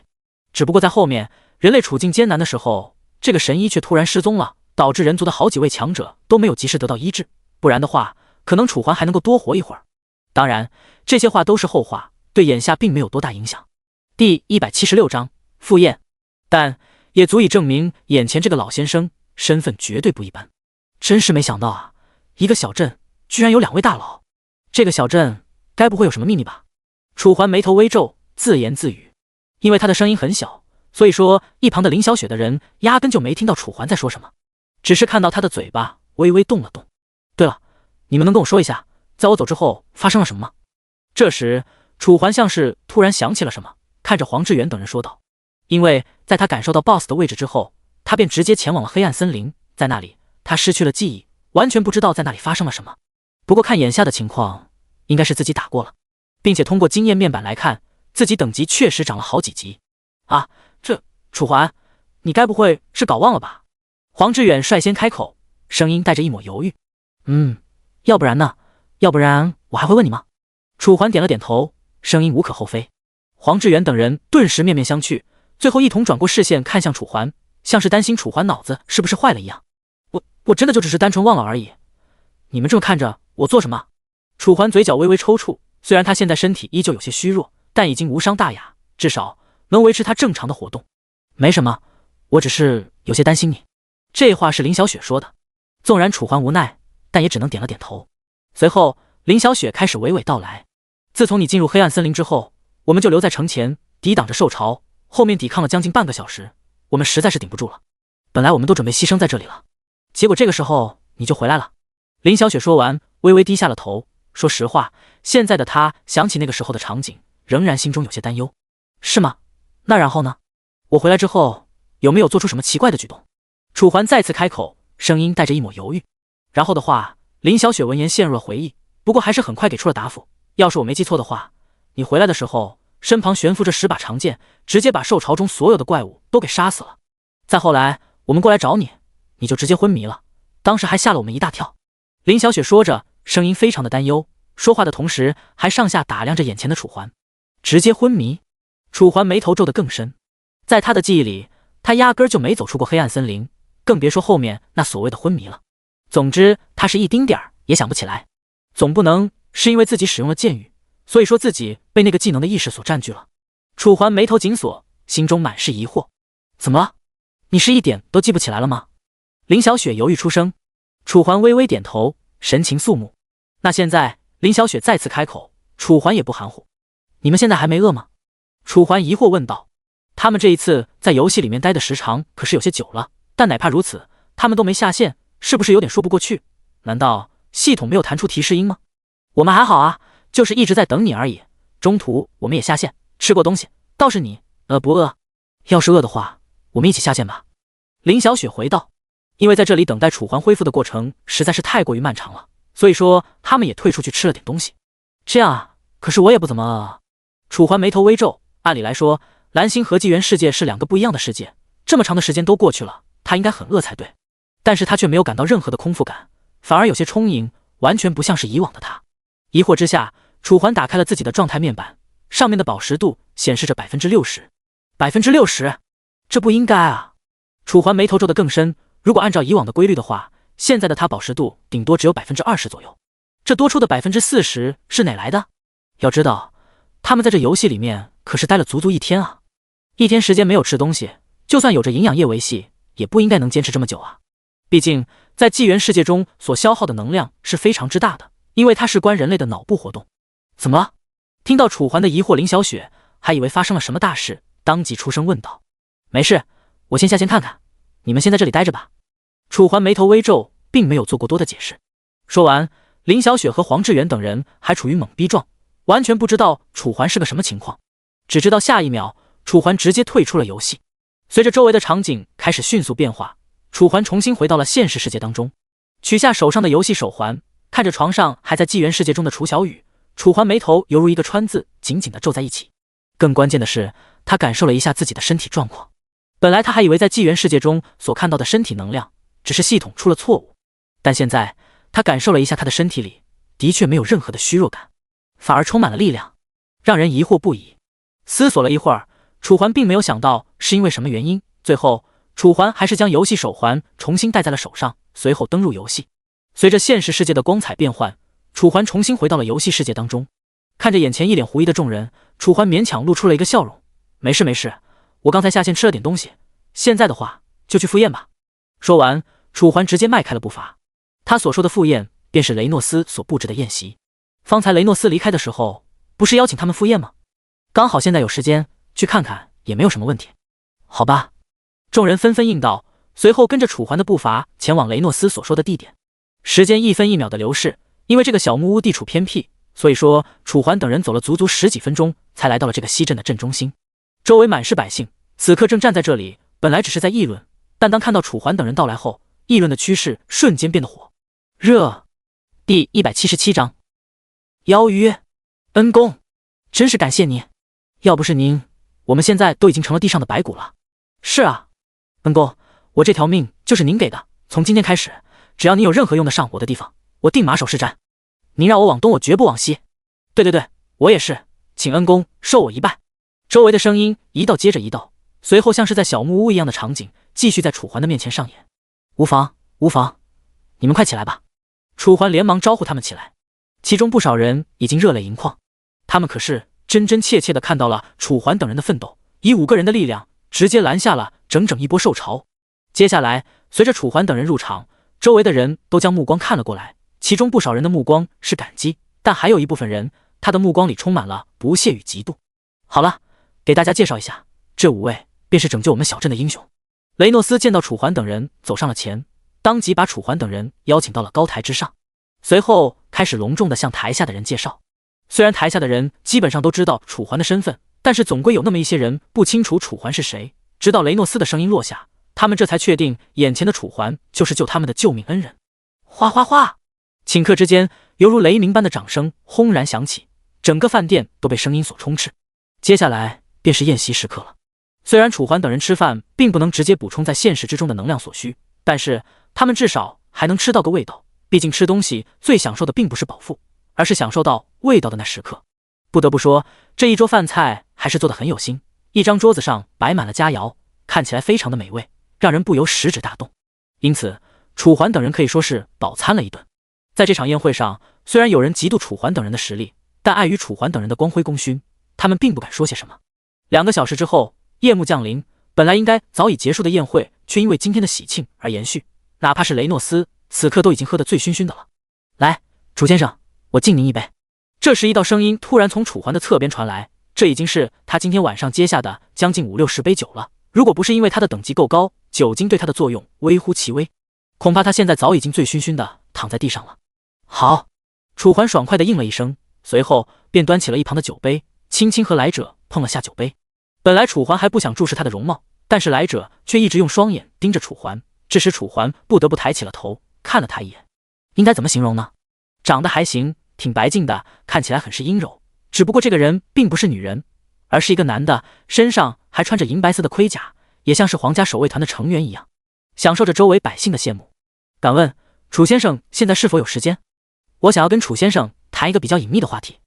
只不过在后面人类处境艰难的时候，这个神医却突然失踪了，导致人族的好几位强者都没有及时得到医治，不然的话可能楚环还能够多活一会儿。当然，这些话都是后话，对眼下并没有多大影响。第176章赴宴，但也足以证明眼前这个老先生身份绝对不一般。真是没想到啊，一个小镇居然有2位大佬。这个小镇该不会有什么秘密吧？楚环眉头微皱，自言自语。因为他的声音很小，所以说一旁的林小雪的人压根就没听到楚环在说什么，只是看到他的嘴巴微微动了动。对了，你们能跟我说一下，在我走之后发生了什么吗？这时楚环像是突然想起了什么，看着黄志远等人说道。因为在他感受到 BOSS 的位置之后，他便直接前往了黑暗森林，在那里他失去了记忆，完全不知道在那里发生了什么。不过看眼下的情况，应该是自己打过了，并且通过经验面板来看，自己等级确实涨了好几级。啊，这楚环，你该不会是搞忘了吧？黄志远率先开口，声音带着一抹犹豫。要不然呢？要不然我还会问你吗？楚环点了点头，声音无可厚非。黄志远等人顿时面面相觑，最后一同转过视线看向楚环，像是担心楚环脑子是不是坏了一样。我真的就只是单纯忘了而已。你们这么看着我做什么？楚环嘴角微微抽搐，虽然他现在身体依旧有些虚弱，但已经无伤大雅，至少能维持他正常的活动。没什么，我只是有些担心你。这话是林小雪说的。纵然楚环无奈，但也只能点了点头。随后林小雪开始娓娓道来。自从你进入黑暗森林之后，我们就留在城前抵挡着兽潮，后面抵抗了将近半个小时，我们实在是顶不住了。本来我们都准备牺牲在这里了，结果这个时候你就回来了。林小雪说完微微低下了头，说实话，现在的她想起那个时候的场景，仍然心中有些担忧。是吗？那然后呢？我回来之后有没有做出什么奇怪的举动？楚环再次开口，声音带着一抹犹豫。然后的话，林小雪闻言陷入了回忆，不过还是很快给出了答复。要是我没记错的话，你回来的时候身旁悬浮着10把长剑，直接把兽潮中所有的怪物都给杀死了。再后来我们过来找你，你就直接昏迷了，当时还吓了我们一大跳。林小雪说着，声音非常的担忧，说话的同时还上下打量着眼前的楚环。直接昏迷？楚环眉头皱得更深，在他的记忆里，他压根就没走出过黑暗森林，更别说后面那所谓的昏迷了。总之他是一丁点儿也想不起来，总不能是因为自己使用了剑语，所以说自己被那个技能的意识所占据了。楚环眉头紧锁，心中满是疑惑。怎么了？你是一点都记不起来了吗？林小雪犹豫出声。楚环微微点头，神情肃穆。那现在林小雪再次开口，楚环也不含糊。你们现在还没饿吗？楚环疑惑问道。他们这一次在游戏里面待的时长可是有些久了，但哪怕如此，他们都没下线，是不是有点说不过去？难道系统没有弹出提示音吗？我们还好啊，就是一直在等你而已。中途我们也下线吃过东西，倒是你不饿？要是饿的话，我们一起下线吧。林小雪回道。因为在这里等待楚环恢复的过程实在是太过于漫长了，所以说他们也退出去吃了点东西。这样啊，可是我也不怎么饿。楚环眉头微皱，按理来说蓝星和纪元世界是2个不一样的世界，这么长的时间都过去了，他应该很饿才对，但是他却没有感到任何的空腹感，反而有些充盈，完全不像是以往的他。疑惑之下，楚环打开了自己的状态面板，上面的饱食度显示着 60%。60%？ 这不应该啊。楚环眉头皱得更深，如果按照以往的规律的话，现在的他饱食度顶多只有 20% 左右，这多出的 40% 是哪来的？要知道他们在这游戏里面可是待了足足1天啊，1天时间没有吃东西，就算有着营养液维系，也不应该能坚持这么久啊。毕竟在纪元世界中所消耗的能量是非常之大的，因为它事关人类的脑部活动。怎么了？听到楚环的疑惑，林小雪还以为发生了什么大事，当即出声问道。没事，我先下线看看，你们先在这里待着吧。楚环眉头微皱，并没有做过多的解释。说完，林小雪和黄志远等人还处于懵逼状，完全不知道楚环是个什么情况，只知道下一秒楚环直接退出了游戏。随着周围的场景开始迅速变化，楚环重新回到了现实世界当中，取下手上的游戏手环，看着床上还在纪元世界中的楚小雨，楚环眉头犹如一个川字，紧紧地皱在一起。更关键的是，他感受了一下自己的身体状况。本来他还以为在纪元世界中所看到的身体能量只是系统出了错误，但现在他感受了一下他的身体里的确没有任何的虚弱感，反而充满了力量，让人疑惑不已。思索了一会儿，楚环并没有想到是因为什么原因，最后楚环还是将游戏手环重新戴在了手上，随后登入游戏。随着现实世界的光彩变换，楚环重新回到了游戏世界当中，看着眼前一脸狐疑的众人，楚环勉强露出了一个笑容：“没事没事，我刚才下线吃了点东西，现在的话就去赴宴吧。”说完，楚环直接迈开了步伐。他所说的赴宴，便是雷诺斯所布置的宴席。方才雷诺斯离开的时候，不是邀请他们赴宴吗？刚好现在有时间，去看看也没有什么问题。好吧，众人纷纷应道，随后跟着楚环的步伐前往雷诺斯所说的地点。时间一分一秒的流逝，因为这个小木屋地处偏僻，所以说楚环等人走了足足10几分钟，才来到了这个西镇的镇中心。周围满是百姓，此刻正站在这里，本来只是在议论，但当看到楚环等人到来后，议论的趋势瞬间变得火热。第177章，邀约，恩公，真是感谢您，要不是您，我们现在都已经成了地上的白骨了。是啊，恩公，我这条命就是您给的，从今天开始，只要您有任何用得上我的地方，我定马首是瞻。您让我往东，我绝不往西。对对对，我也是，请恩公受我一拜。周围的声音一道接着一道，随后像是在小木屋一样的场景继续在楚环的面前上演。无妨无妨，你们快起来吧。楚环连忙招呼他们起来，其中不少人已经热泪盈眶，他们可是真真切切地看到了楚环等人的奋斗，以5个人的力量直接拦下了整整一波兽潮。接下来随着楚环等人入场，周围的人都将目光看了过来，其中不少人的目光是感激，但还有一部分人，他的目光里充满了不屑与嫉妒。好了，给大家介绍一下，这5位便是拯救我们小镇的英雄。雷诺斯见到楚环等人走上了前，当即把楚环等人邀请到了高台之上，随后开始隆重地向台下的人介绍。虽然台下的人基本上都知道楚环的身份，但是总归有那么一些人不清楚楚环是谁。直到雷诺斯的声音落下，他们这才确定眼前的楚环就是救他们的救命恩人。哗哗哗，顷刻之间，犹如雷鸣般的掌声轰然响起，整个饭店都被声音所充斥。接下来便是宴席时刻了。虽然楚环等人吃饭并不能直接补充在现实之中的能量所需，但是他们至少还能吃到个味道，毕竟吃东西最享受的并不是饱腹，而是享受到味道的那时刻。不得不说，这一桌饭菜还是做得很有心，一张桌子上摆满了佳肴，看起来非常的美味，让人不由食指大动。因此楚环等人可以说是饱餐了一顿。在这场宴会上，虽然有人嫉妒楚环等人的实力，但碍于楚环等人的光辉功勋，他们并不敢说些什么。2个小时之后，夜幕降临，本来应该早已结束的宴会却因为今天的喜庆而延续，哪怕是雷诺斯此刻都已经喝得醉醺醺的了。来，楚先生，我敬您一杯。这时一道声音突然从楚环的侧边传来，这已经是他今天晚上接下的将近5-60杯酒了，如果不是因为他的等级够高，酒精对他的作用微乎其微，恐怕他现在早已经醉醺醺的躺在地上了。好，楚环爽快地应了一声，随后便端起了一旁的酒杯，轻轻和来者碰了下酒杯。本来楚环还不想注视他的容貌，但是来者却一直用双眼盯着楚环，致使楚环不得不抬起了头看了他一眼。应该怎么形容呢？长得还行，挺白净的，看起来很是阴柔，只不过这个人并不是女人，而是一个男的，身上还穿着银白色的盔甲，也像是皇家守卫团的成员一样，享受着周围百姓的羡慕。敢问楚先生现在是否有时间？我想要跟楚先生谈一个比较隐秘的话题。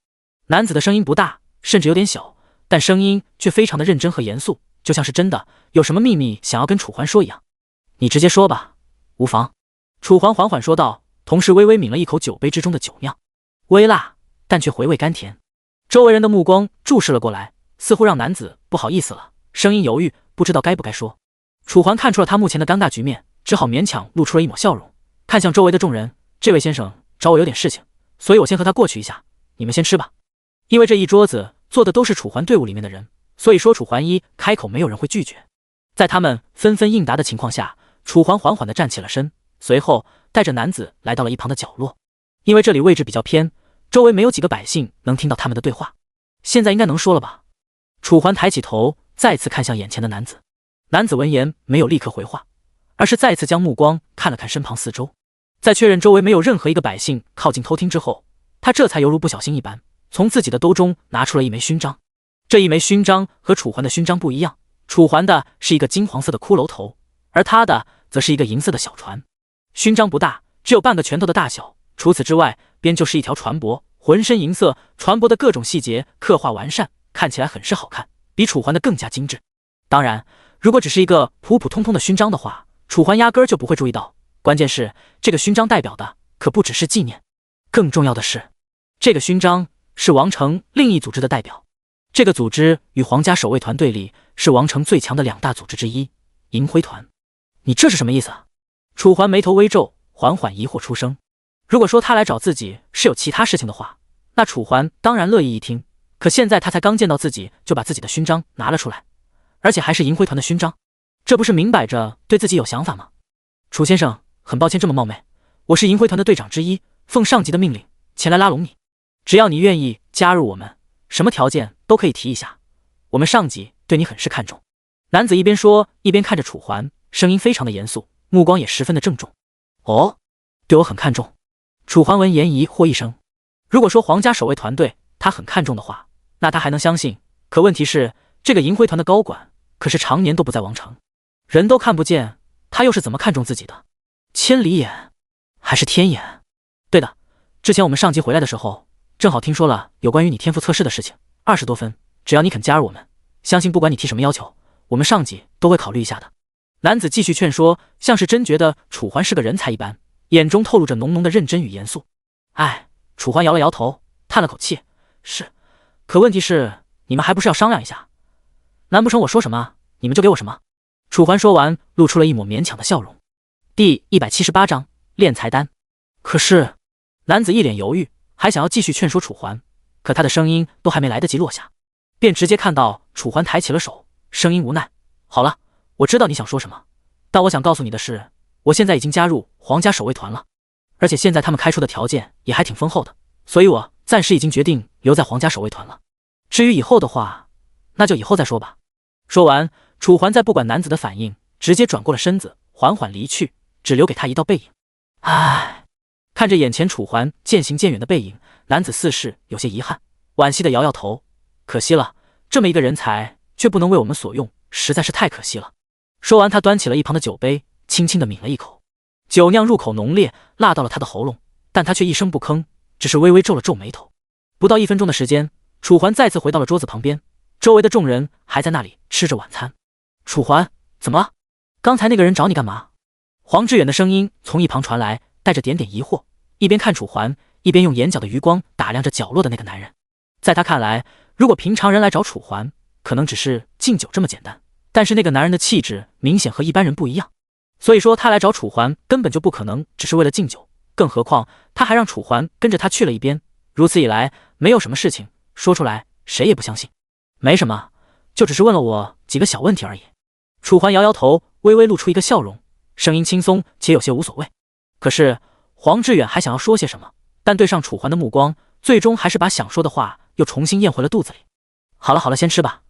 男子的声音不大，甚至有点小，但声音却非常的认真和严肃，就像是真的有什么秘密想要跟楚环说一样。你直接说吧，无妨。楚环缓缓说道，同时微微抿了一口酒杯之中的酒酿，微辣，但却回味甘甜。周围人的目光注视了过来，似乎让男子不好意思了，声音犹豫，不知道该不该说。楚环看出了他目前的尴尬局面，只好勉强露出了一抹笑容，看向周围的众人，这位先生找我有点事情，所以我先和他过去一下，你们先吃吧。因为这一桌子坐的都是楚环队伍里面的人，所以说楚环一开口没有人会拒绝。在他们纷纷应答的情况下，楚环缓缓地站起了身，随后带着男子来到了一旁的角落。因为这里位置比较偏，周围没有几个百姓能听到他们的对话。现在应该能说了吧？楚环抬起头，再次看向眼前的男子。男子闻言没有立刻回话，而是再次将目光看了看身旁四周，在确认周围没有任何一个百姓靠近偷听之后，他这才犹如不小心一般，从自己的兜中拿出了一枚勋章。这一枚勋章和楚环的勋章不一样，楚环的是一个金黄色的骷髅头，而他的则是一个银色的小船。勋章不大，只有半个拳头的大小，除此之外边就是一条船舶，浑身银色，船舶的各种细节刻画完善，看起来很是好看，比楚环的更加精致。当然，如果只是一个普普通通的勋章的话，楚环压根儿就不会注意到，关键是这个勋章代表的可不只是纪念，更重要的是，这个勋章是王城另一组织的代表，这个组织与皇家守卫团对立，是王城最强的2大组织之一——银灰团。你这是什么意思啊？楚环眉头微皱，缓缓疑惑出声。如果说他来找自己是有其他事情的话，那楚环当然乐意一听。可现在他才刚见到自己，就把自己的勋章拿了出来，而且还是银灰团的勋章，这不是明摆着对自己有想法吗？楚先生，很抱歉这么冒昧，我是银灰团的队长之一，奉上级的命令前来拉拢你。只要你愿意加入我们，什么条件都可以提一下，我们上级对你很是看重。男子一边说一边看着楚环，声音非常的严肃，目光也十分的郑重。哦，对我很看重。楚环闻言疑惑一声，如果说皇家守卫团队他很看重的话，那他还能相信。可问题是，这个银灰团的高管可是常年都不在王城，人都看不见，他又是怎么看重自己的？千里眼还是天眼？对的，之前我们上级回来的时候，正好听说了有关于你天赋测试的事情，20多分，只要你肯加入我们，相信不管你提什么要求，我们上级都会考虑一下的。男子继续劝说，像是真觉得楚环是个人才一般，眼中透露着浓浓的认真与严肃。哎，楚环摇了摇头，叹了口气，是，可问题是你们还不是要商量一下？难不成我说什么你们就给我什么？楚环说完，露出了一抹勉强的笑容。第178章炼财丹。可是，男子一脸犹豫，还想要继续劝说楚环，可他的声音都还没来得及落下，便直接看到楚环抬起了手，声音无奈：“好了，我知道你想说什么，但我想告诉你的是，我现在已经加入皇家守卫团了，而且现在他们开出的条件也还挺丰厚的，所以我暂时已经决定留在皇家守卫团了。至于以后的话，那就以后再说吧。”说完，楚环再不管男子的反应，直接转过了身子，缓缓离去，只留给他一道背影。唉，看着眼前楚环渐行渐远的背影，男子似是有些遗憾，惋惜的摇摇头。可惜了，这么一个人才却不能为我们所用，实在是太可惜了。说完，他端起了一旁的酒杯，轻轻的抿了一口，酒酿入口浓烈，辣到了他的喉咙，但他却一声不吭，只是微微皱了皱眉头。不到1分钟的时间，楚环再次回到了桌子旁边，周围的众人还在那里吃着晚餐。楚环，怎么了？刚才那个人找你干嘛？黄志远的声音从一旁传来，带着点点疑惑，一边看楚环，一边用眼角的余光打量着角落的那个男人。在他看来，如果平常人来找楚环，可能只是敬酒这么简单，但是那个男人的气质明显和一般人不一样，所以说他来找楚环根本就不可能只是为了敬酒，更何况他还让楚环跟着他去了一边，如此一来，没有什么事情说出来谁也不相信。没什么，就只是问了我几个小问题而已。楚环摇摇头，微微露出一个笑容，声音轻松且有些无所谓。可是黄志远还想要说些什么，但对上楚环的目光，最终还是把想说的话又重新咽回了肚子里。好了好了，先吃吧，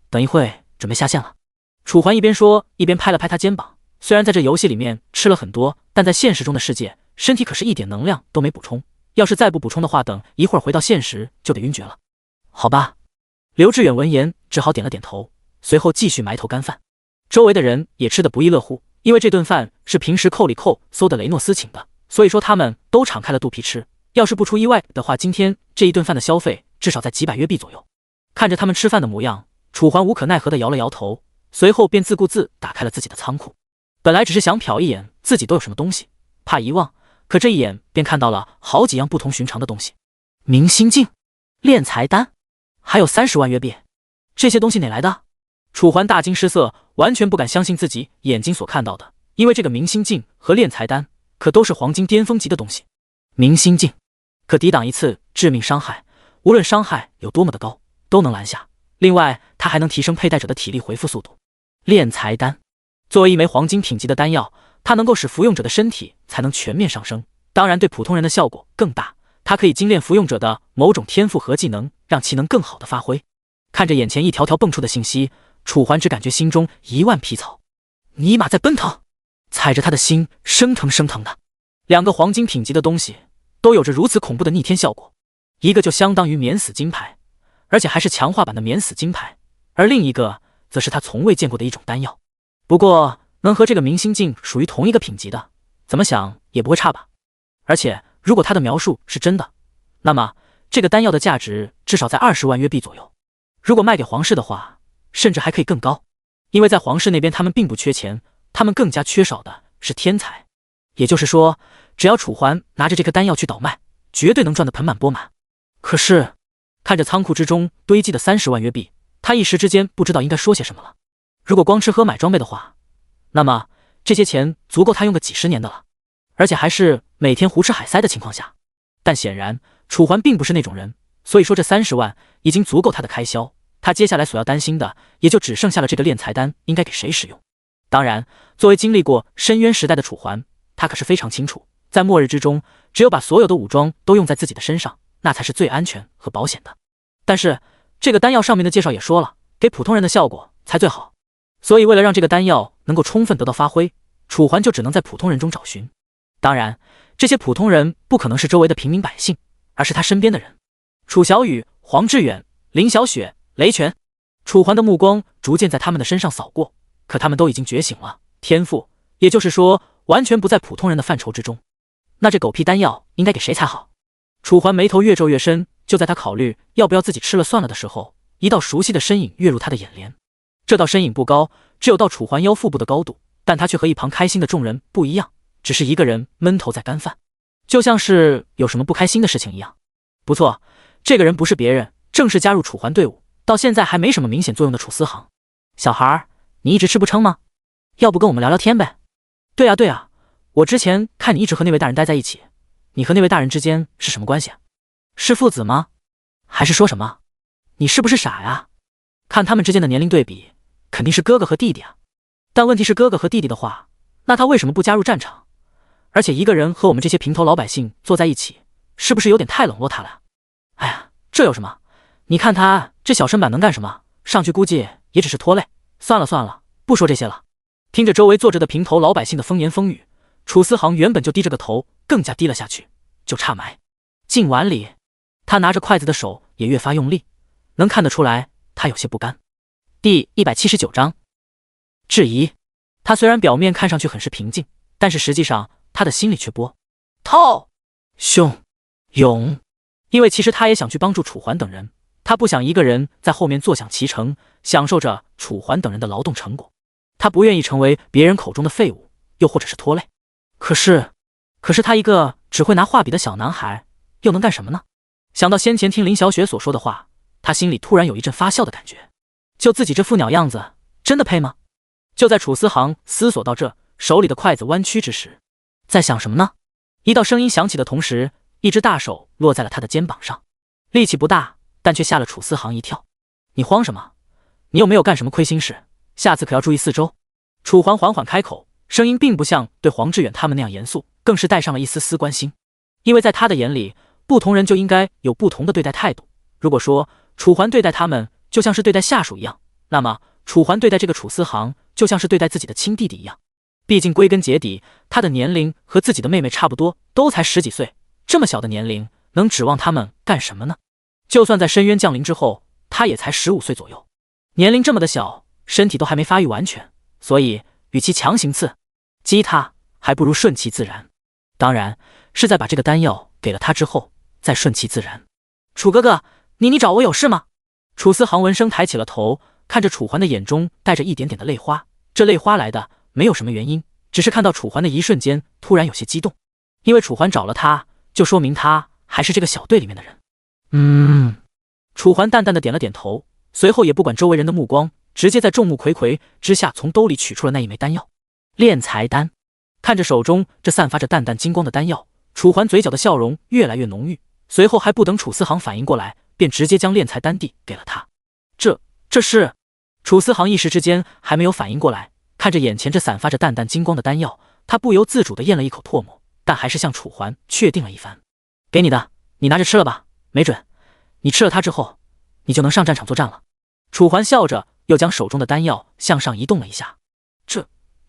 等一会准备下线了。楚环一边说一边拍了拍他肩膀，虽然在这游戏里面吃了很多，但在现实中的世界，身体可是一点能量都没补充，要是再不补充的话，等一会儿回到现实就得晕厥了。好吧。刘志远闻言只好点了点头，随后继续埋头干饭。周围的人也吃得不亦乐乎，因为这顿饭是平时寇里寇搜的雷诺斯请的，所以说他们都敞开了肚皮吃。要是不出意外的话，今天这一顿饭的消费至少在几百月币左右。看着他们吃饭的模样，楚环无可奈何地摇了摇头，随后便自顾自打开了自己的仓库。本来只是想瞟一眼自己都有什么东西，怕遗忘，可这一眼便看到了好几样不同寻常的东西：明心镜、炼财丹，还有30万月币，这些东西哪来的？楚环大惊失色，完全不敢相信自己眼睛所看到的，因为这个明心镜和炼财丹可都是黄金巅峰级的东西。明心镜可抵挡一次致命伤害，无论伤害有多么的高，都能拦下。另外，它还能提升佩戴者的体力回复速度。炼财丹作为一枚黄金品级的丹药，它能够使服用者的身体才能全面上升，当然对普通人的效果更大。它可以精炼服用者的某种天赋和技能，让其能更好的发挥。看着眼前一条条蹦出的信息，楚环只感觉心中1万匹草，尼玛在奔腾，踩着他的心生疼生疼的。2个黄金品级的东西都有着如此恐怖的逆天效果，一个就相当于免死金牌，而且还是强化版的免死金牌，而另一个则是他从未见过的一种丹药。不过能和这个明心镜属于同一个品级的，怎么想也不会差吧。而且如果他的描述是真的，那么这个丹药的价值至少在20万月币左右。如果卖给皇室的话，甚至还可以更高，因为在皇室那边他们并不缺钱，他们更加缺少的是天才。也就是说，只要楚环拿着这颗丹药去倒卖，绝对能赚得盆满钵满。可是看着仓库之中堆积的30万约币，他一时之间不知道应该说些什么了。如果光吃喝买装备的话，那么这些钱足够他用个几十年的了，而且还是每天胡吃海塞的情况下。但显然楚环并不是那种人，所以说这30万已经足够他的开销。他接下来所要担心的也就只剩下了这个敛财丹应该给谁使用。当然，作为经历过深渊时代的楚环，他可是非常清楚，在末日之中，只有把所有的武装都用在自己的身上，那才是最安全和保险的。但是这个丹药上面的介绍也说了，给普通人的效果才最好，所以为了让这个丹药能够充分得到发挥，楚环就只能在普通人中找寻。当然，这些普通人不可能是周围的平民百姓，而是他身边的人。楚小雨、黄志远、林小雪、雷泉，楚环的目光逐渐在他们的身上扫过，可他们都已经觉醒了天赋，也就是说完全不在普通人的范畴之中。那这狗屁丹药应该给谁才好？楚环眉头越皱越深，就在他考虑要不要自己吃了算了的时候，一道熟悉的身影跃入他的眼帘。这道身影不高，只有到楚环腰腹部的高度，但他却和一旁开心的众人不一样，只是一个人闷头在干饭，就像是有什么不开心的事情一样。不错，这个人不是别人，正是加入楚环队伍到现在还没什么明显作用的楚思航。小孩，你一直吃不撑吗？要不跟我们聊聊天呗？对啊对啊，我之前看你一直和那位大人待在一起，你和那位大人之间是什么关系啊？是父子吗？还是说什么？你是不是傻呀？看他们之间的年龄对比，肯定是哥哥和弟弟啊。但问题是哥哥和弟弟的话，那他为什么不加入战场？而且一个人和我们这些平头老百姓坐在一起，是不是有点太冷落他了？哎呀，这有什么？你看他这小身板能干什么？上去估计也只是拖累。算了算了，不说这些了。听着周围坐着的平头老百姓的风言风语，楚思航原本就低着个头，更加低了下去，就差埋进碗里。他拿着筷子的手也越发用力，能看得出来他有些不甘。第179章质疑。他虽然表面看上去很是平静，但是实际上他的心里却波涛汹涌，因为其实他也想去帮助楚环等人，他不想一个人在后面坐享其成，享受着楚环等人的劳动成果。他不愿意成为别人口中的废物，又或者是拖累。可是他一个只会拿画笔的小男孩，又能干什么呢？想到先前听林小雪所说的话，他心里突然有一阵发笑的感觉。就自己这副鸟样子，真的配吗？就在楚思航思索到这，手里的筷子弯曲之时，在想什么呢？一道声音响起的同时，一只大手落在了他的肩膀上，力气不大，但却吓了楚思航一跳。你慌什么？你有没有干什么亏心事？下次可要注意四周。楚环缓缓开口，声音并不像对黄志远他们那样严肃，更是带上了一丝丝关心。因为在他的眼里，不同人就应该有不同的对待态度。如果说楚环对待他们就像是对待下属一样，那么楚环对待这个楚思航就像是对待自己的亲弟弟一样。毕竟归根结底，他的年龄和自己的妹妹差不多，都才10几岁，这么小的年龄能指望他们干什么呢？就算在深渊降临之后，他也才15岁左右，年龄这么的小，身体都还没发育完全，所以与其强行激他，还不如顺其自然。当然是在把这个丹药给了他之后，再顺其自然。楚哥哥，你找我有事吗？楚思航闻声抬起了头，看着楚环的眼中带着一点点的泪花。这泪花来的没有什么原因，只是看到楚环的一瞬间突然有些激动，因为楚环找了他，就说明他还是这个小队里面的人。楚环淡淡的点了点头，随后也不管周围人的目光，直接在众目睽睽之下从兜里取出了那一枚丹药炼财丹。看着手中这散发着淡淡金光的丹药，楚环嘴角的笑容越来越浓郁，随后还不等楚思航反应过来，便直接将炼财丹递给了他。这是……楚思航一时之间还没有反应过来，看着眼前这散发着淡淡金光的丹药，他不由自主地咽了一口唾沫，但还是向楚环确定了一番。给你的，你拿着吃了吧，没准你吃了它之后，你就能上战场作战了。楚环笑着，又将手中的丹药向上移动了一下。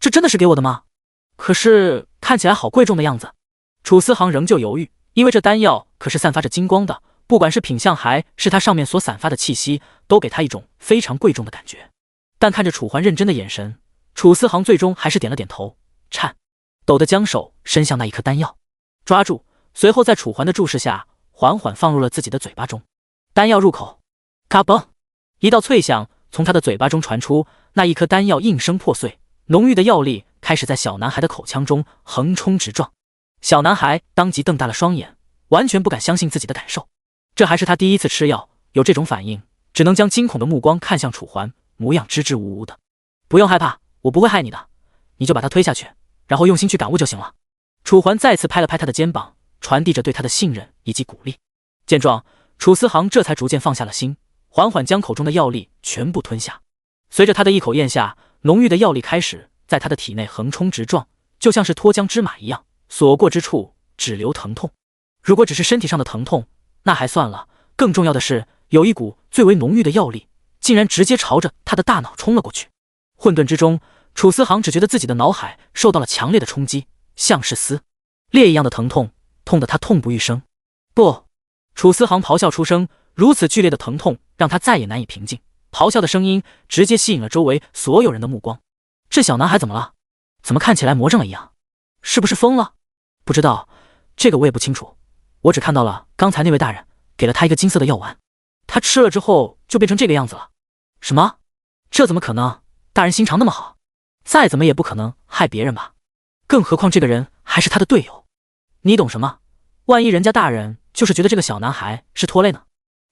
这真的是给我的吗？可是看起来好贵重的样子。楚思航仍旧犹豫，因为这丹药可是散发着金光的，不管是品相还是它上面所散发的气息，都给他一种非常贵重的感觉。但看着楚环认真的眼神，楚思航最终还是点了点头，颤抖地将手伸向那一颗丹药，抓住，随后在楚环的注视下，缓缓放入了自己的嘴巴中。丹药入口，嘎嘣，一道脆响从他的嘴巴中传出，那一颗丹药应声破碎，浓郁的药力开始在小男孩的口腔中横冲直撞。小男孩当即瞪大了双眼，完全不敢相信自己的感受。这还是他第一次吃药，有这种反应，只能将惊恐的目光看向楚环，模样支支吾吾的。不用害怕，我不会害你的，你就把他推下去，然后用心去感悟就行了。楚环再次拍了拍他的肩膀，传递着对他的信任以及鼓励。见状，楚思航这才逐渐放下了心，缓缓将口中的药力全部吞下。随着他的一口咽下，浓郁的药力开始在他的体内横冲直撞，就像是脱缰之马一样，所过之处只留疼痛。如果只是身体上的疼痛，那还算了，更重要的是有一股最为浓郁的药力，竟然直接朝着他的大脑冲了过去。混沌之中，楚思航只觉得自己的脑海受到了强烈的冲击，像是撕裂一样的疼痛，痛得他痛不欲生。不！楚思航咆哮出声，如此剧烈的疼痛让他再也难以平静，咆哮的声音直接吸引了周围所有人的目光。这小男孩怎么了？怎么看起来魔怔了一样？是不是疯了？不知道，这个我也不清楚，我只看到了刚才那位大人给了他一个金色的药丸，他吃了之后就变成这个样子了。什么？这怎么可能？大人心肠那么好，再怎么也不可能害别人吧？更何况这个人还是他的队友。你懂什么？万一人家大人就是觉得这个小男孩是拖累呢？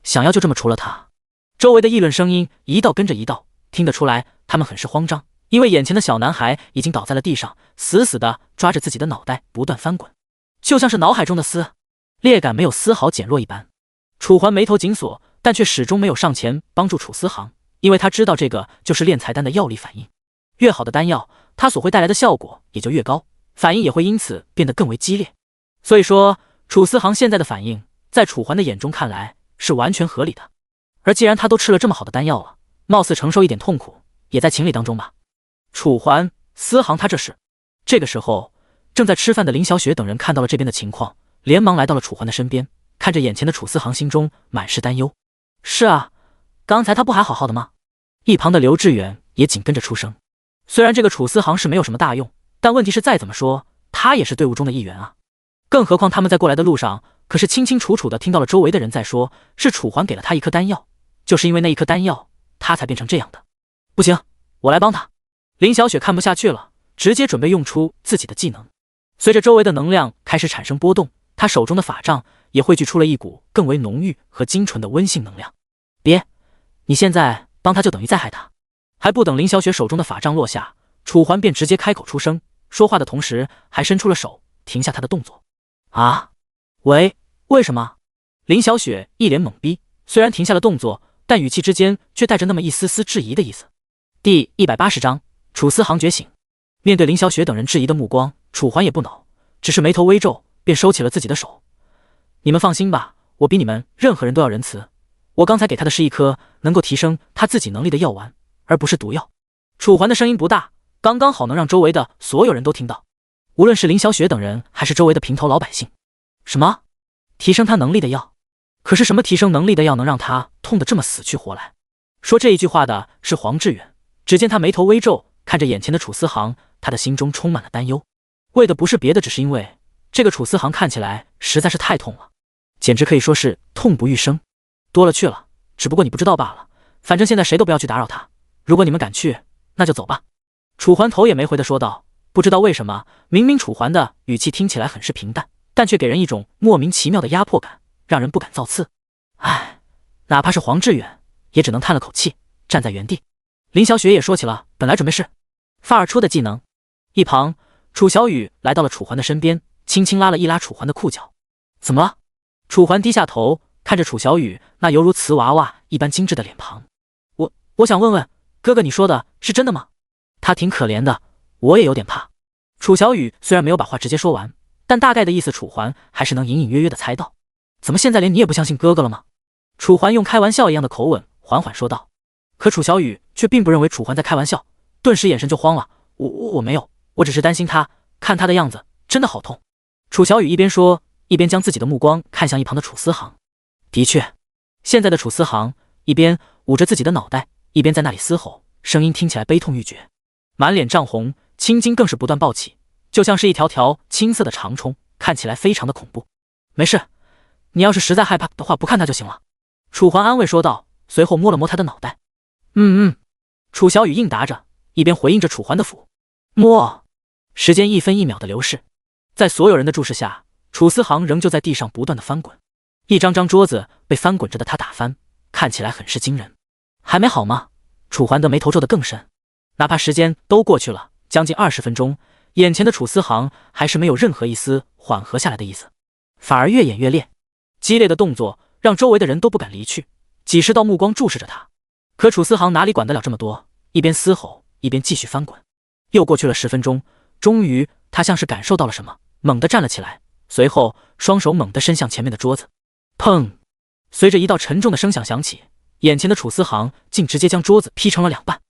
想要就这么除了他？周围的议论声音一道跟着一道，听得出来他们很是慌张，因为眼前的小男孩已经倒在了地上，死死地抓着自己的脑袋不断翻滚，就像是脑海中的撕裂感没有丝毫减弱一般。楚环眉头紧锁，但却始终没有上前帮助楚思航，因为他知道这个就是炼财丹的药力反应，越好的丹药它所会带来的效果也就越高，反应也会因此变得更为激烈。所以说楚思航现在的反应在楚环的眼中看来是完全合理的，而既然他都吃了这么好的丹药了，貌似承受一点痛苦也在情理当中吧。楚环、思航他这是……这个时候正在吃饭的林小雪等人看到了这边的情况，连忙来到了楚环的身边，看着眼前的楚思航，心中满是担忧。是啊，刚才他不还好好的吗？一旁的刘志远也紧跟着出声。虽然这个楚思航是没有什么大用，但问题是再怎么说他也是队伍中的一员啊。更何况他们在过来的路上可是清清楚楚的听到了周围的人在说，是楚环给了他一颗丹药，就是因为那一颗丹药他才变成这样的。不行，我来帮他。林小雪看不下去了，直接准备用出自己的技能。随着周围的能量开始产生波动，他手中的法杖也汇聚出了一股更为浓郁和精纯的温性能量。别，你现在帮他就等于在害他。还不等林小雪手中的法杖落下，楚环便直接开口出声，说话的同时还伸出了手停下他的动作。啊，喂，为什么？林小雪一脸懵逼，虽然停下了动作，但语气之间却带着那么一丝丝质疑的意思。第180章楚思航觉醒。面对林小雪等人质疑的目光，楚环也不恼，只是眉头微皱，便收起了自己的手。你们放心吧，我比你们任何人都要仁慈，我刚才给他的是一颗能够提升他自己能力的药丸，而不是毒药。楚环的声音不大，刚刚好能让周围的所有人都听到，无论是林小雪等人还是周围的平头老百姓。什么？提升他能力的药？可是什么提升能力的药能让他痛得这么死去活来？说这一句话的是黄志远，只见他眉头微皱，看着眼前的楚思航，他的心中充满了担忧。为的不是别的，只是因为这个楚思航看起来实在是太痛了，简直可以说是痛不欲生。多了去了，只不过你不知道罢了，反正现在谁都不要去打扰他，如果你们敢去，那就走吧。楚环头也没回的说道。不知道为什么，明明楚环的语气听起来很是平淡，但却给人一种莫名其妙的压迫感，让人不敢造次。唉，哪怕是黄志远也只能叹了口气，站在原地。林小雪也说起了本来准备是发而出的技能。一旁楚小雨来到了楚环的身边，轻轻拉了一拉楚环的裤脚。怎么了？楚环低下头看着楚小雨那犹如瓷娃娃一般精致的脸庞。我想问问哥哥，你说的是真的吗？他挺可怜的，我也有点怕。楚小雨虽然没有把话直接说完，但大概的意思楚环还是能隐隐约约的猜到。怎么现在连你也不相信哥哥了吗？楚环用开玩笑一样的口吻缓缓说道。可楚小雨却并不认为楚环在开玩笑，顿时眼神就慌了。我没有，我只是担心他，看他的样子真的好痛。楚小雨一边说，一边将自己的目光看向一旁的楚思航。的确，现在的楚思航一边捂着自己的脑袋，一边在那里嘶吼，声音听起来悲痛欲绝，满脸涨红，青筋更是不断暴起，就像是一条条青色的长虫，看起来非常的恐怖。没事，你要是实在害怕的话，不看他就行了。楚环安慰说道，随后摸了摸他的脑袋。楚小雨应答着，一边回应着楚环的抚摸。时间一分一秒的流逝，在所有人的注视下，楚思航仍旧在地上不断的翻滚，一张张桌子被翻滚着的他打翻，看起来很是惊人。还没好吗？楚桓的眉头皱得更深。哪怕时间都过去了将近20分钟，眼前的楚思航还是没有任何一丝缓和下来的意思，反而越演越烈。激烈的动作让周围的人都不敢离去，几十道目光注视着他。可楚思航哪里管得了这么多，一边嘶吼一边继续翻滚。又过去了10分钟，终于他像是感受到了什么，猛地站了起来，随后双手猛地伸向前面的桌子。砰！随着一道沉重的声响响起，眼前的楚思航竟直接将桌子劈成了2半，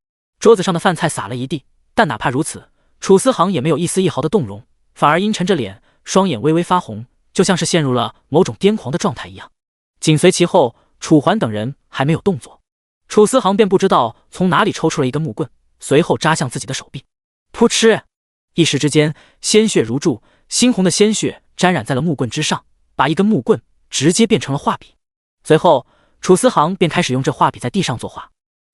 桌子上的饭菜洒了一地。但哪怕如此，楚思航也没有一丝一毫的动容，反而阴沉着脸，双眼微微发红，就像是陷入了某种癫狂的状态一样。紧随其后，楚桓等人还没有动作，楚思航便不知道从哪里抽出了一根木棍，随后扎向自己的手臂。噗嗤！一时之间，鲜血如注，猩红的鲜血沾染在了木棍之上，把一根木棍直接变成了画笔。随后，楚思航便开始用这画笔在地上作画，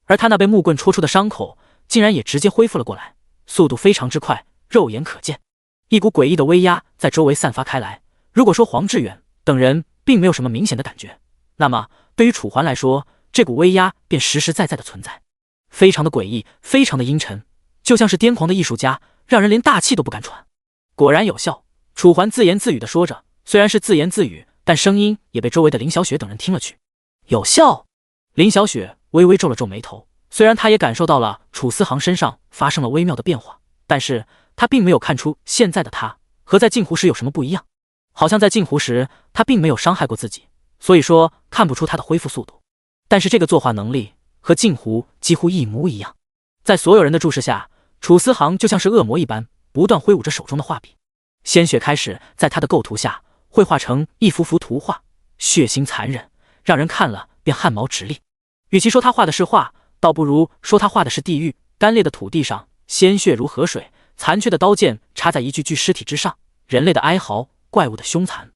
而他那被木棍戳出的伤口竟然也直接恢复了过来，速度非常之快，肉眼可见。一股诡异的威压在周围散发开来。如果说黄志远等人并没有什么明显的感觉，那么对于楚桓来说，这股威压便实实在在的存在，非常的诡异，非常的阴沉，就像是癫狂的艺术家，让人连大气都不敢喘。果然有效，楚桓自言自语的说着，虽然是自言自语，但声音也被周围的林小雪等人听了去。有效？林小雪微微皱了皱眉头，虽然她也感受到了楚思航身上发生了微妙的变化，但是她并没有看出现在的他和在镜湖时有什么不一样，好像在镜湖时他并没有伤害过自己，所以说看不出他的恢复速度。但是这个作画能力和镜湖几乎一模一样。在所有人的注视下，楚思航就像是恶魔一般，不断挥舞着手中的画笔，鲜血开始在他的构图下绘画成一幅幅图画，血腥残忍，让人看了便汗毛直立。与其说他画的是画，倒不如说他画的是地狱。干裂的土地上，鲜血如河水，残缺的刀剑插在一具具尸体之上，人类的哀嚎，怪物的凶残，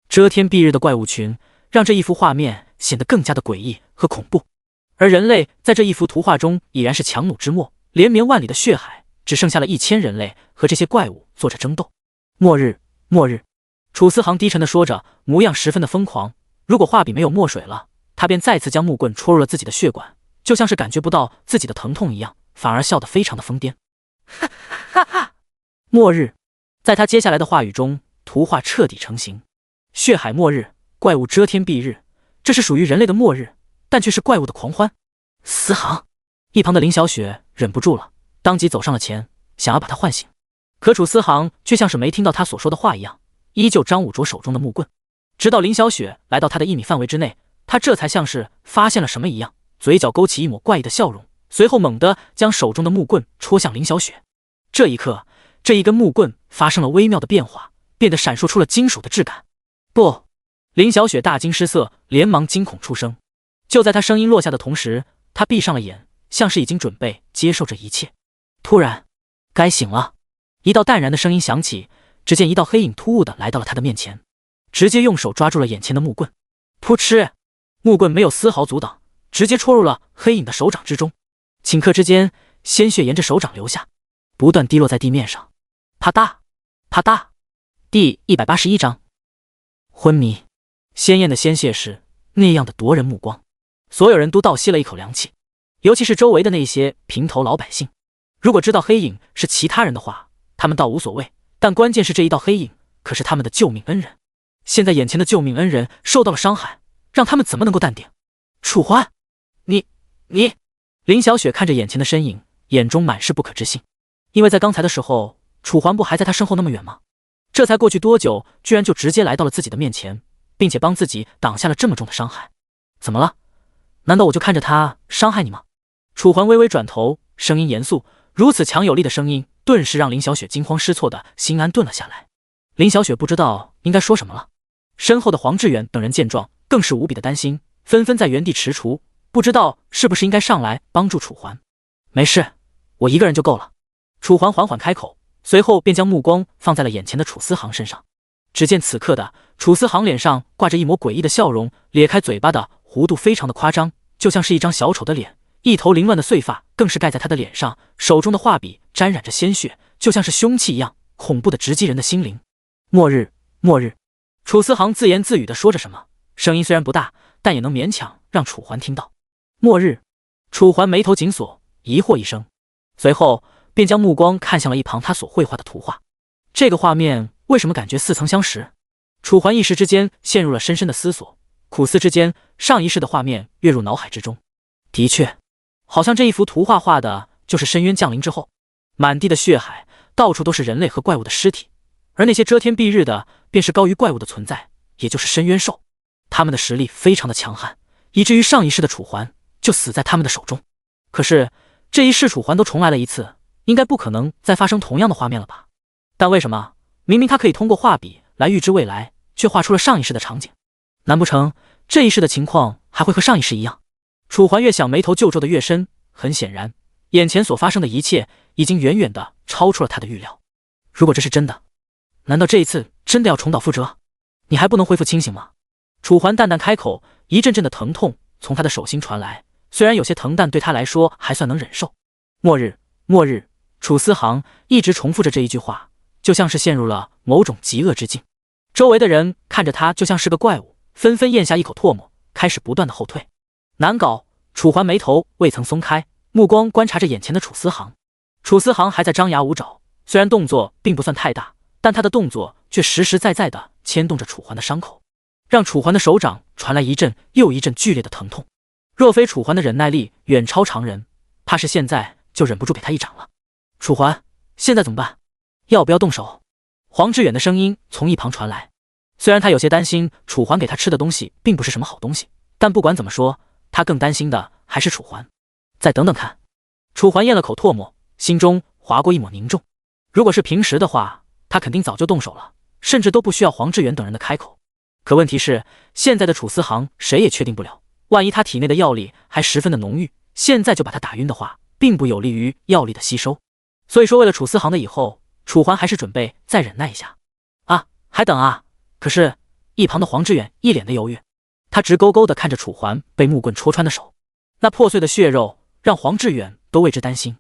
遮天蔽日的怪物群，让这一幅画面显得更加的诡异和恐怖。而人类在这一幅图画中已然是强弩之末，连绵万里的血海，只剩下了1000人类和这些怪物做着争斗。末日，末日！楚思航低沉地说着，模样十分的疯狂。如果画笔没有墨水了，他便再次将木棍戳入了自己的血管，就像是感觉不到自己的疼痛一样，反而笑得非常的疯癫。哈哈哈！末日！在他接下来的话语中，图画彻底成型。血海末日，怪物遮天蔽日，这是属于人类的末日，但却是怪物的狂欢。思航！一旁的林小雪忍不住了，当即走上了前，想要把他唤醒。可楚思航却像是没听到他所说的话一样，依旧张舞着手中的木棍。直到林小雪来到他的1米范围之内，他这才像是发现了什么一样，嘴角勾起一抹怪异的笑容，随后猛地将手中的木棍戳向林小雪。这一刻，这一根木棍发生了微妙的变化，变得闪烁出了金属的质感。不！林小雪大惊失色，连忙惊恐出声。就在她声音落下的同时，她闭上了眼，像是已经准备接受这一切。突然，该醒了！一道淡然的声音响起，只见一道黑影突兀地来到了他的面前，直接用手抓住了眼前的木棍。噗嗤！木棍没有丝毫阻挡，直接戳入了黑影的手掌之中。顷刻之间，鲜血沿着手掌流下，不断滴落在地面上。啪嗒，啪嗒。第181章昏迷。鲜艳的鲜血是那样的夺人目光，所有人都倒吸了一口凉气，尤其是周围的那些平头老百姓。如果知道黑影是其他人的话，他们倒无所谓，但关键是这一道黑影可是他们的救命恩人。现在眼前的救命恩人受到了伤害，让他们怎么能够淡定？楚桓，你……林小雪看着眼前的身影，眼中满是不可置信。因为在刚才的时候，楚桓不还在他身后那么远吗？这才过去多久，居然就直接来到了自己的面前，并且帮自己挡下了这么重的伤害。怎么了？难道我就看着他伤害你吗？楚桓微微转头，声音严肃，如此强有力的声音顿时让林小雪惊慌失措的心安顿了下来。林小雪不知道应该说什么了。身后的黄志远等人见状更是无比的担心，纷纷在原地踟蹰，不知道是不是应该上来帮助楚桓。没事，我一个人就够了。楚桓缓缓开口，随后便将目光放在了眼前的楚思航身上。只见此刻的楚思航脸上挂着一抹诡异的笑容，咧开嘴巴的弧度非常的夸张，就像是一张小丑的脸，一头凌乱的碎发更是盖在他的脸上，手中的画笔沾染着鲜血，就像是凶器一样，恐怖的直击人的心灵。末日，末日！楚思航自言自语地说着什么，声音虽然不大，但也能勉强让楚环听到。末日。楚环眉头紧锁，疑惑一声，随后便将目光看向了一旁他所绘画的图画。这个画面为什么感觉似曾相识？楚环一时之间陷入了深深的思索，苦思之间，上一世的画面跃入脑海之中。的确，好像这一幅图画画的就是深渊降临之后，满地的血海，到处都是人类和怪物的尸体，而那些遮天蔽日的便是高于怪物的存在，也就是深渊兽。他们的实力非常的强悍，以至于上一世的楚环就死在他们的手中。可是这一世楚环都重来了一次，应该不可能再发生同样的画面了吧？但为什么明明他可以通过画笔来预知未来，却画出了上一世的场景？难不成这一世的情况还会和上一世一样？楚环越想眉头就皱的越深，很显然，眼前所发生的一切已经远远的超出了他的预料。如果这是真的，难道这一次真的要重蹈覆辙？你还不能恢复清醒吗？楚环淡淡开口，一阵阵的疼痛从他的手心传来，虽然有些疼，但对他来说还算能忍受。末日，末日，楚思航一直重复着这一句话，就像是陷入了某种极恶之境。周围的人看着他就像是个怪物，纷纷咽下一口唾沫，开始不断的后退。难搞！楚环眉头未曾松开，目光观察着眼前的楚思航。楚思航还在张牙舞爪，虽然动作并不算太大，但他的动作却实实在在的牵动着楚环的伤口，让楚环的手掌传来一阵又一阵剧烈的疼痛。若非楚环的忍耐力远超常人，怕是现在就忍不住给他一掌了。楚环，现在怎么办？要不要动手？黄志远的声音从一旁传来。虽然他有些担心楚环给他吃的东西并不是什么好东西，但不管怎么说，他更担心的还是楚环。再等等看。楚环咽了口唾沫，心中划过一抹凝重。如果是平时的话，他肯定早就动手了，甚至都不需要黄志远等人的开口。可问题是，现在的楚思航谁也确定不了，万一他体内的药力还十分的浓郁，现在就把他打晕的话，并不有利于药力的吸收。所以说，为了楚思航的以后，楚环还是准备再忍耐一下。啊，还等啊！可是，一旁的黄志远一脸的犹豫，他直勾勾地看着楚环被木棍戳穿的手，那破碎的血肉让黄志远都为之担心。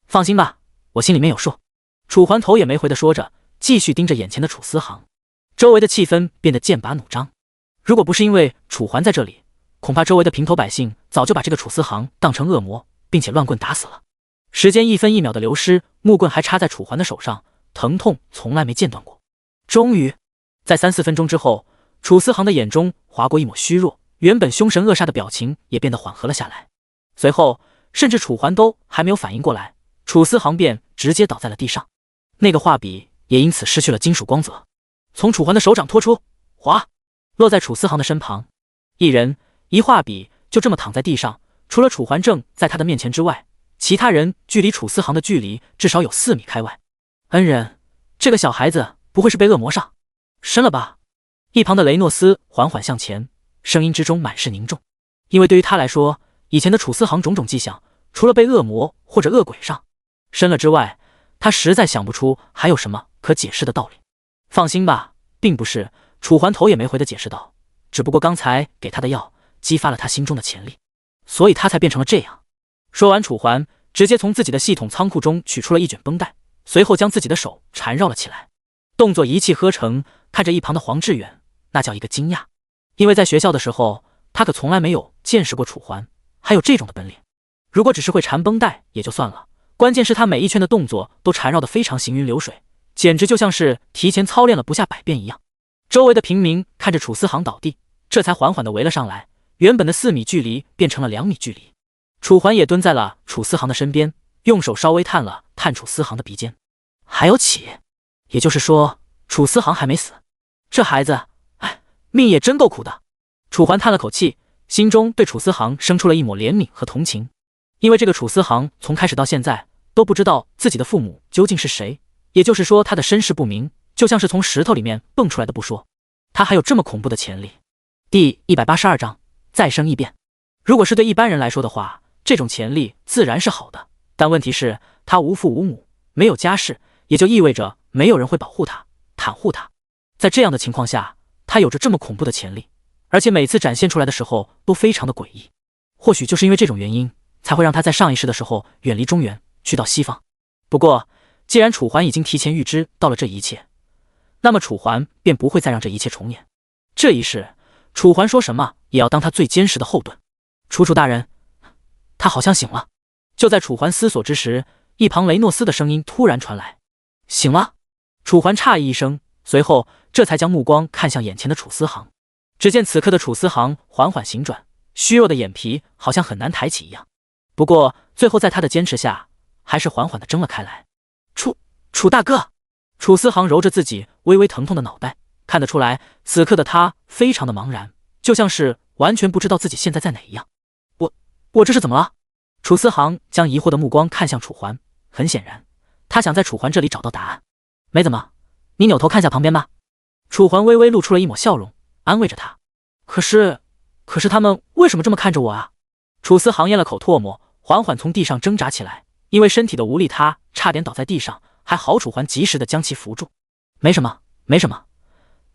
放心吧，我心里面有数。楚环头也没回地说着，继续盯着眼前的楚思航。周围的气氛变得剑拔弩张。如果不是因为楚环在这里，恐怕周围的平头百姓早就把这个楚思航当成恶魔，并且乱棍打死了。时间一分一秒的流失，木棍还插在楚环的手上，疼痛从来没间断过。终于，在3-4分钟之后，楚思航的眼中划过一抹虚弱，原本凶神恶煞的表情也变得缓和了下来。随后，甚至楚环都还没有反应过来，楚思航便直接倒在了地上，那个画笔也因此失去了金属光泽，从楚环的手掌拖出，滑，落在楚思航的身旁。一人一画笔就这么躺在地上，除了楚环正在他的面前之外，其他人距离楚思航的距离至少有4米开外。恩人，这个小孩子不会是被恶魔上身了吧？一旁的雷诺斯缓缓向前，声音之中满是凝重。因为对于他来说，以前的楚思航种种迹象，除了被恶魔或者恶鬼上身了之外，他实在想不出还有什么可解释的道理。放心吧，并不是。楚环头也没回的解释道，只不过刚才给他的药激发了他心中的潜力，所以他才变成了这样。说完，楚环直接从自己的系统仓库中取出了一卷绷带，随后将自己的手缠绕了起来，动作一气呵成，看着一旁的黄志远，那叫一个惊讶。因为在学校的时候，他可从来没有见识过楚环还有这种的本领。如果只是会缠绷带也就算了，关键是他每一圈的动作都缠绕得非常行云流水，简直就像是提前操练了不下100遍一样。周围的平民看着楚思航倒地，这才缓缓地围了上来，原本的4米距离变成了2米距离。楚环也蹲在了楚思航的身边，用手稍微探了探楚思航的鼻尖，还有血，也就是说楚思航还没死。这孩子，哎，命也真够苦的。楚环叹了口气，心中对楚思航生出了一抹怜悯和同情。因为这个楚思航从开始到现在都不知道自己的父母究竟是谁，也就是说他的身世不明，就像是从石头里面蹦出来的不说，他还有这么恐怖的潜力。第182章再生异变。如果是对一般人来说的话，这种潜力自然是好的，但问题是他无父无母，没有家世，也就意味着没有人会保护他、袒护他。在这样的情况下，他有着这么恐怖的潜力，而且每次展现出来的时候都非常的诡异。或许就是因为这种原因，才会让他在上一世的时候远离中原，去到西方。不过既然楚环已经提前预知到了这一切，那么楚环便不会再让这一切重演。这一世，楚环说什么也要当他最坚实的后盾。楚大人，他好像醒了。就在楚环思索之时，一旁雷诺斯的声音突然传来：“醒了。”楚环诧异一声，随后这才将目光看向眼前的楚思航。只见此刻的楚思航缓缓行转，虚弱的眼皮好像很难抬起一样。不过最后在他的坚持下，还是缓缓地睁了开来。楚大哥！楚思航揉着自己微微疼痛的脑袋，看得出来此刻的他非常的茫然，就像是完全不知道自己现在在哪一样。我这是怎么了？楚思航将疑惑的目光看向楚环，很显然他想在楚环这里找到答案。没怎么，你扭头看下旁边吧。楚环微微露出了一抹笑容，安慰着他。可是他们为什么这么看着我啊？楚思航咽了口唾沫，缓缓从地上挣扎起来，因为身体的无力，他差点倒在地上，还好楚环及时的将其扶住。没什么，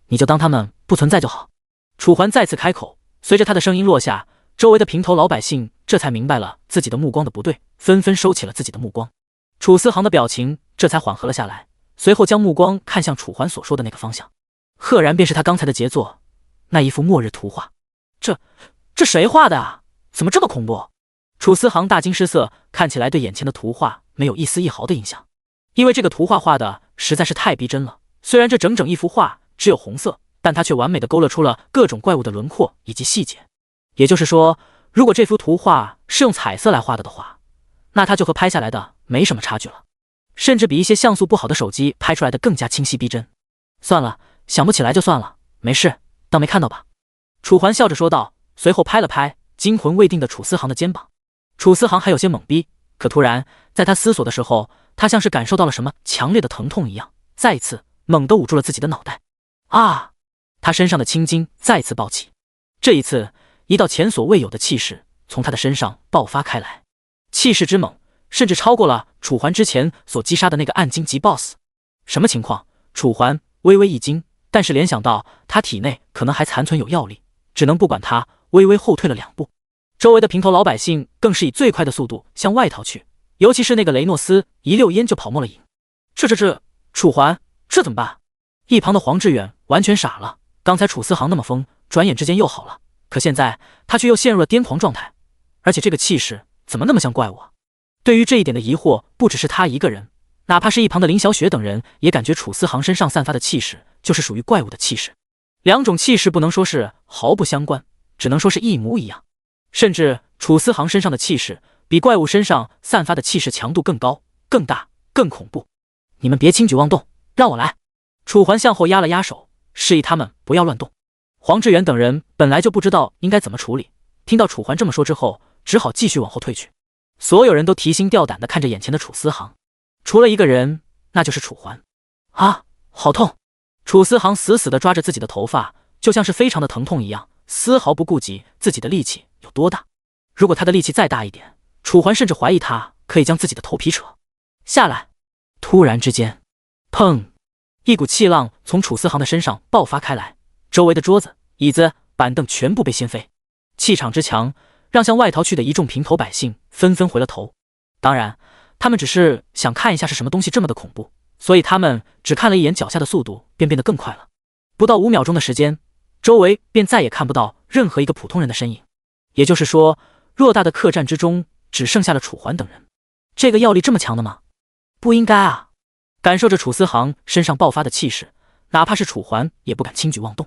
你就当他们不存在就好。楚环再次开口，随着他的声音落下，周围的平头老百姓这才明白了自己的目光的不对，纷纷收起了自己的目光。楚思航的表情这才缓和了下来，随后将目光看向楚环所说的那个方向，赫然便是他刚才的杰作，那一幅末日图画。这谁画的啊？怎么这么恐怖？楚思航大惊失色，看起来对眼前的图画没有一丝一毫的印象，因为这个图画画的实在是太逼真了。虽然这整整一幅画只有红色，但它却完美的勾勒出了各种怪物的轮廓以及细节。也就是说，如果这幅图画是用彩色来画的话，那它就和拍下来的没什么差距了，甚至比一些像素不好的手机拍出来的更加清晰逼真。算了，想不起来就算了，没事，当没看到吧。楚环笑着说道，随后拍了拍惊魂未定的楚思航的肩膀。楚思航还有些懵逼，可突然在他思索的时候，他像是感受到了什么强烈的疼痛一样，再一次猛地捂住了自己的脑袋。啊！他身上的青筋再次暴起，这一次一道前所未有的气势从他的身上爆发开来，气势之猛甚至超过了楚环之前所击杀的那个暗金级 BOSS。 什么情况？楚环微微一惊，但是联想到他体内可能还残存有药力，只能不管他，微微后退了2步。周围的平头老百姓更是以最快的速度向外逃去，尤其是那个雷诺斯一溜烟就跑没了影。楚环，这怎么办？一旁的黄志远完全傻了，刚才楚思航那么疯，转眼之间又好了，可现在他却又陷入了癫狂状态，而且这个气势怎么那么像怪物啊？对于这一点的疑惑不只是他一个人，哪怕是一旁的林小雪等人也感觉楚思航身上散发的气势就是属于怪物的气势。两种气势不能说是毫不相关，只能说是一模一样，甚至楚思航身上的气势比怪物身上散发的气势强度更高、更大、更恐怖。你们别轻举妄动，让我来。楚环向后压了压手，示意他们不要乱动。黄志远等人本来就不知道应该怎么处理，听到楚环这么说之后，只好继续往后退去。所有人都提心吊胆地看着眼前的楚思航，除了一个人，那就是楚环。啊，好痛！楚思航死死地抓着自己的头发，就像是非常的疼痛一样，丝毫不顾及自己的力气有多大。如果他的力气再大一点，楚环甚至怀疑他可以将自己的头皮扯下来。突然之间，砰！一股气浪从楚思航的身上爆发开来，周围的桌子、椅子、板凳全部被掀飞。气场之强，让向外逃去的一众平头百姓纷纷回了头。当然，他们只是想看一下是什么东西这么的恐怖，所以他们只看了一眼脚下的速度便变得更快了。不到5秒钟的时间，周围便再也看不到任何一个普通人的身影。也就是说，偌大的客栈之中只剩下了楚环等人。这个药力这么强的吗？不应该啊！感受着楚思航身上爆发的气势，哪怕是楚环也不敢轻举妄动。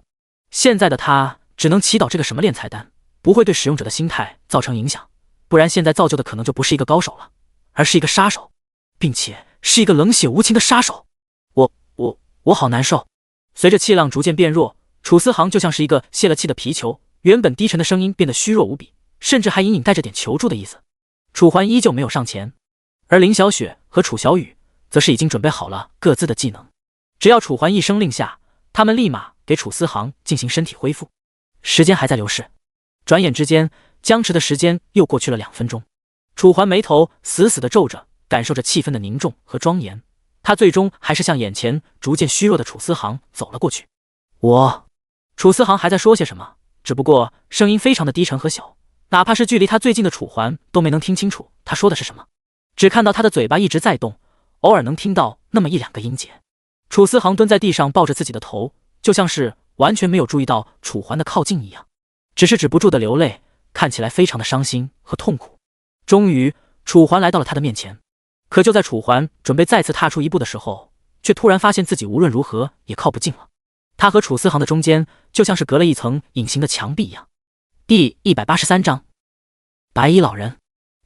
现在的他只能祈祷这个什么炼财丹不会对使用者的心态造成影响，不然现在造就的可能就不是一个高手了，而是一个杀手，并且是一个冷血无情的杀手。我好难受。随着气浪逐渐变弱，楚思航就像是一个泄了气的皮球，原本低沉的声音变得虚弱无比，甚至还隐隐带着点求助的意思。楚环依旧没有上前，而林小雪和楚小雨则是已经准备好了各自的技能，只要楚环一声令下，他们立马给楚思航进行身体恢复。时间还在流逝，转眼之间，僵持的时间又过去了2分钟。楚环眉头死死地皱着，感受着气氛的凝重和庄严，他最终还是向眼前逐渐虚弱的楚思航走了过去。楚思航还在说些什么，只不过声音非常的低沉和小，哪怕是距离他最近的楚环都没能听清楚他说的是什么，只看到他的嘴巴一直在动，偶尔能听到那么1-2个音节。楚思航蹲在地上抱着自己的头，就像是完全没有注意到楚环的靠近一样，只是止不住的流泪，看起来非常的伤心和痛苦。终于，楚环来到了他的面前，可就在楚环准备再次踏出一步的时候，却突然发现自己无论如何也靠不近了。他和楚思航的中间就像是隔了一层隐形的墙壁一样。第183章，白衣老人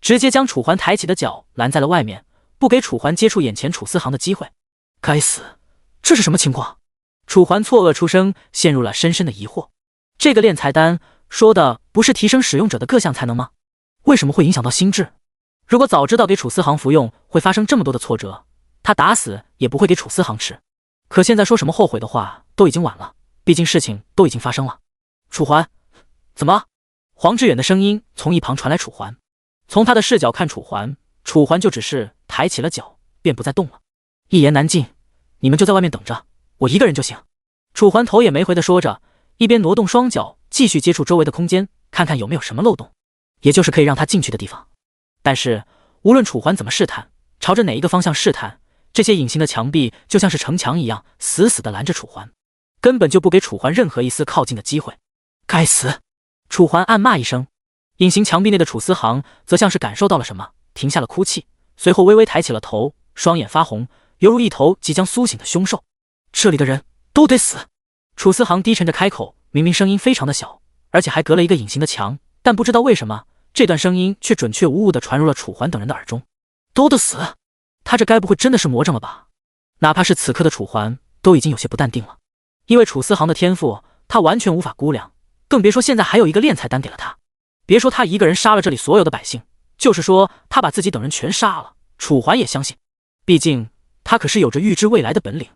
直接将楚环抬起的脚拦在了外面，不给楚环接触眼前楚思航的机会。该死，这是什么情况？楚环错愕出声，陷入了深深的疑惑。这个炼财丹说的不是提升使用者的各项才能吗？为什么会影响到心智？如果早知道给楚思航服用会发生这么多的挫折，他打死也不会给楚思航吃。可现在说什么后悔的话都已经晚了，毕竟事情都已经发生了。楚环，怎么？黄志远的声音从一旁传来。楚环从他的视角看楚环，楚环就只是抬起了脚，便不再动了。一言难尽，你们就在外面等着，我一个人就行。楚环头也没回的说着，一边挪动双脚继续接触周围的空间，看看有没有什么漏洞，也就是可以让他进去的地方。但是无论楚环怎么试探，朝着哪一个方向试探，这些隐形的墙壁就像是城墙一样，死死地拦着楚环，根本就不给楚环任何一丝靠近的机会。该死！楚环暗骂一声，隐形墙壁内的楚思航则像是感受到了什么，停下了哭泣，随后微微抬起了头，双眼发红，犹如一头即将苏醒的凶兽。这里的人都得死！楚思航低沉着开口，明明声音非常的小，而且还隔了一个隐形的墙，但不知道为什么，这段声音却准确无误地传入了楚环等人的耳中。都得死！他这该不会真的是魔怔了吧？哪怕是此刻的楚环都已经有些不淡定了，因为楚思航的天赋他完全无法估量，更别说现在还有一个炼财丹给了他。别说他一个人杀了这里所有的百姓，就是说他把自己等人全杀了，楚环也相信。毕竟他可是有着预知未来的本领，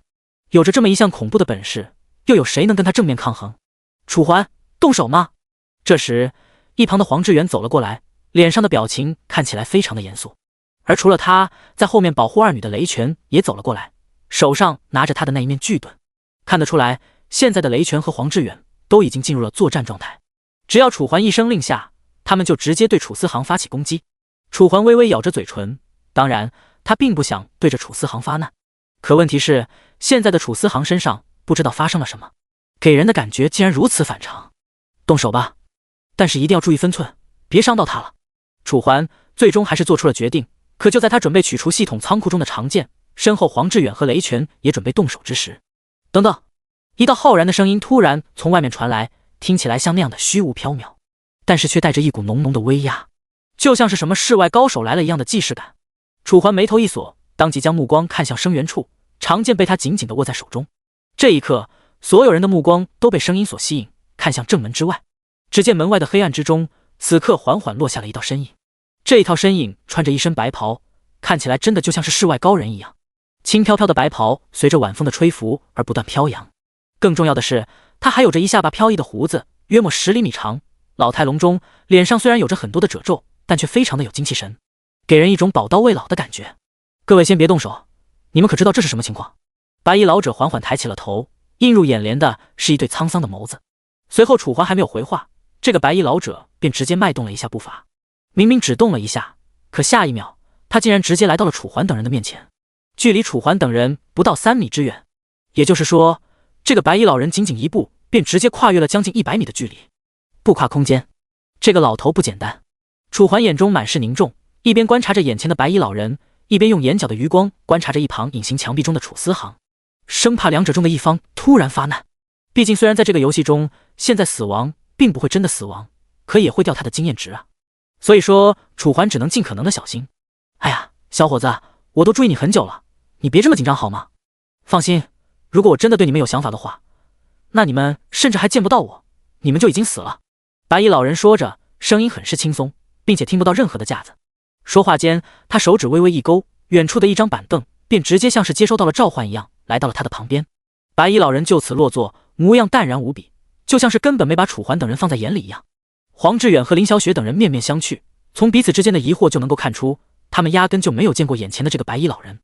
有着这么一项恐怖的本事，又有谁能跟他正面抗衡？楚环，动手吗？这时一旁的黄志远走了过来，脸上的表情看起来非常的严肃。而除了他，在后面保护二女的雷拳也走了过来，手上拿着他的那一面巨盾。看得出来，现在的雷拳和黄志远都已经进入了作战状态，只要楚环一声令下，他们就直接对楚思航发起攻击。楚环微微咬着嘴唇，当然他并不想对着楚思航发难，可问题是现在的楚思航身上不知道发生了什么，给人的感觉竟然如此反常。动手吧，但是一定要注意分寸，别伤到他了。楚环最终还是做出了决定，可就在他准备取出系统仓库中的长剑，身后黄志远和雷拳也准备动手之时，等等，一道浩然的声音突然从外面传来，听起来像那样的虚无缥缈，但是却带着一股浓浓的威压，就像是什么世外高手来了一样的既视感。楚环眉头一锁，当即将目光看向声源处，长剑被他紧紧地握在手中。这一刻，所有人的目光都被声音所吸引，看向正门之外。只见门外的黑暗之中，此刻缓缓落下了一道身影。这一套身影穿着一身白袍，看起来真的就像是世外高人一样。轻飘飘的白袍随着晚风的吹拂而不断飘扬，更重要的是，他还有着一下巴飘逸的胡子，约莫10厘米长，老态龙钟，脸上虽然有着很多的褶皱，但却非常的有精气神，给人一种宝刀未老的感觉。各位先别动手，你们可知道这是什么情况？白衣老者缓缓抬起了头，映入眼帘的是一对沧桑的眸子。随后楚环还没有回话，这个白衣老者便直接迈动了一下步伐。明明只动了一下，可下一秒他竟然直接来到了楚环等人的面前，距离楚环等人不到3米之远。也就是说，这个白衣老人仅仅一步便直接跨越了将近100米的距离。不跨空间，这个老头不简单。楚环眼中满是凝重，一边观察着眼前的白衣老人，一边用眼角的余光观察着一旁隐形墙壁中的楚思航，生怕两者中的一方突然发难。毕竟虽然在这个游戏中，现在死亡并不会真的死亡，可也会掉他的经验值啊。所以说楚环只能尽可能的小心。哎呀，小伙子，我都注意你很久了，你别这么紧张好吗？放心，如果我真的对你们有想法的话，那你们甚至还见不到我，你们就已经死了。白衣老人说着，声音很是轻松，并且听不到任何的架子。说话间，他手指微微一勾，远处的一张板凳便直接像是接收到了召唤一样，来到了他的旁边。白衣老人就此落座，模样淡然无比，就像是根本没把楚环等人放在眼里一样。黄志远和林小雪等人面面相觑，从彼此之间的疑惑就能够看出，他们压根就没有见过眼前的这个白衣老人，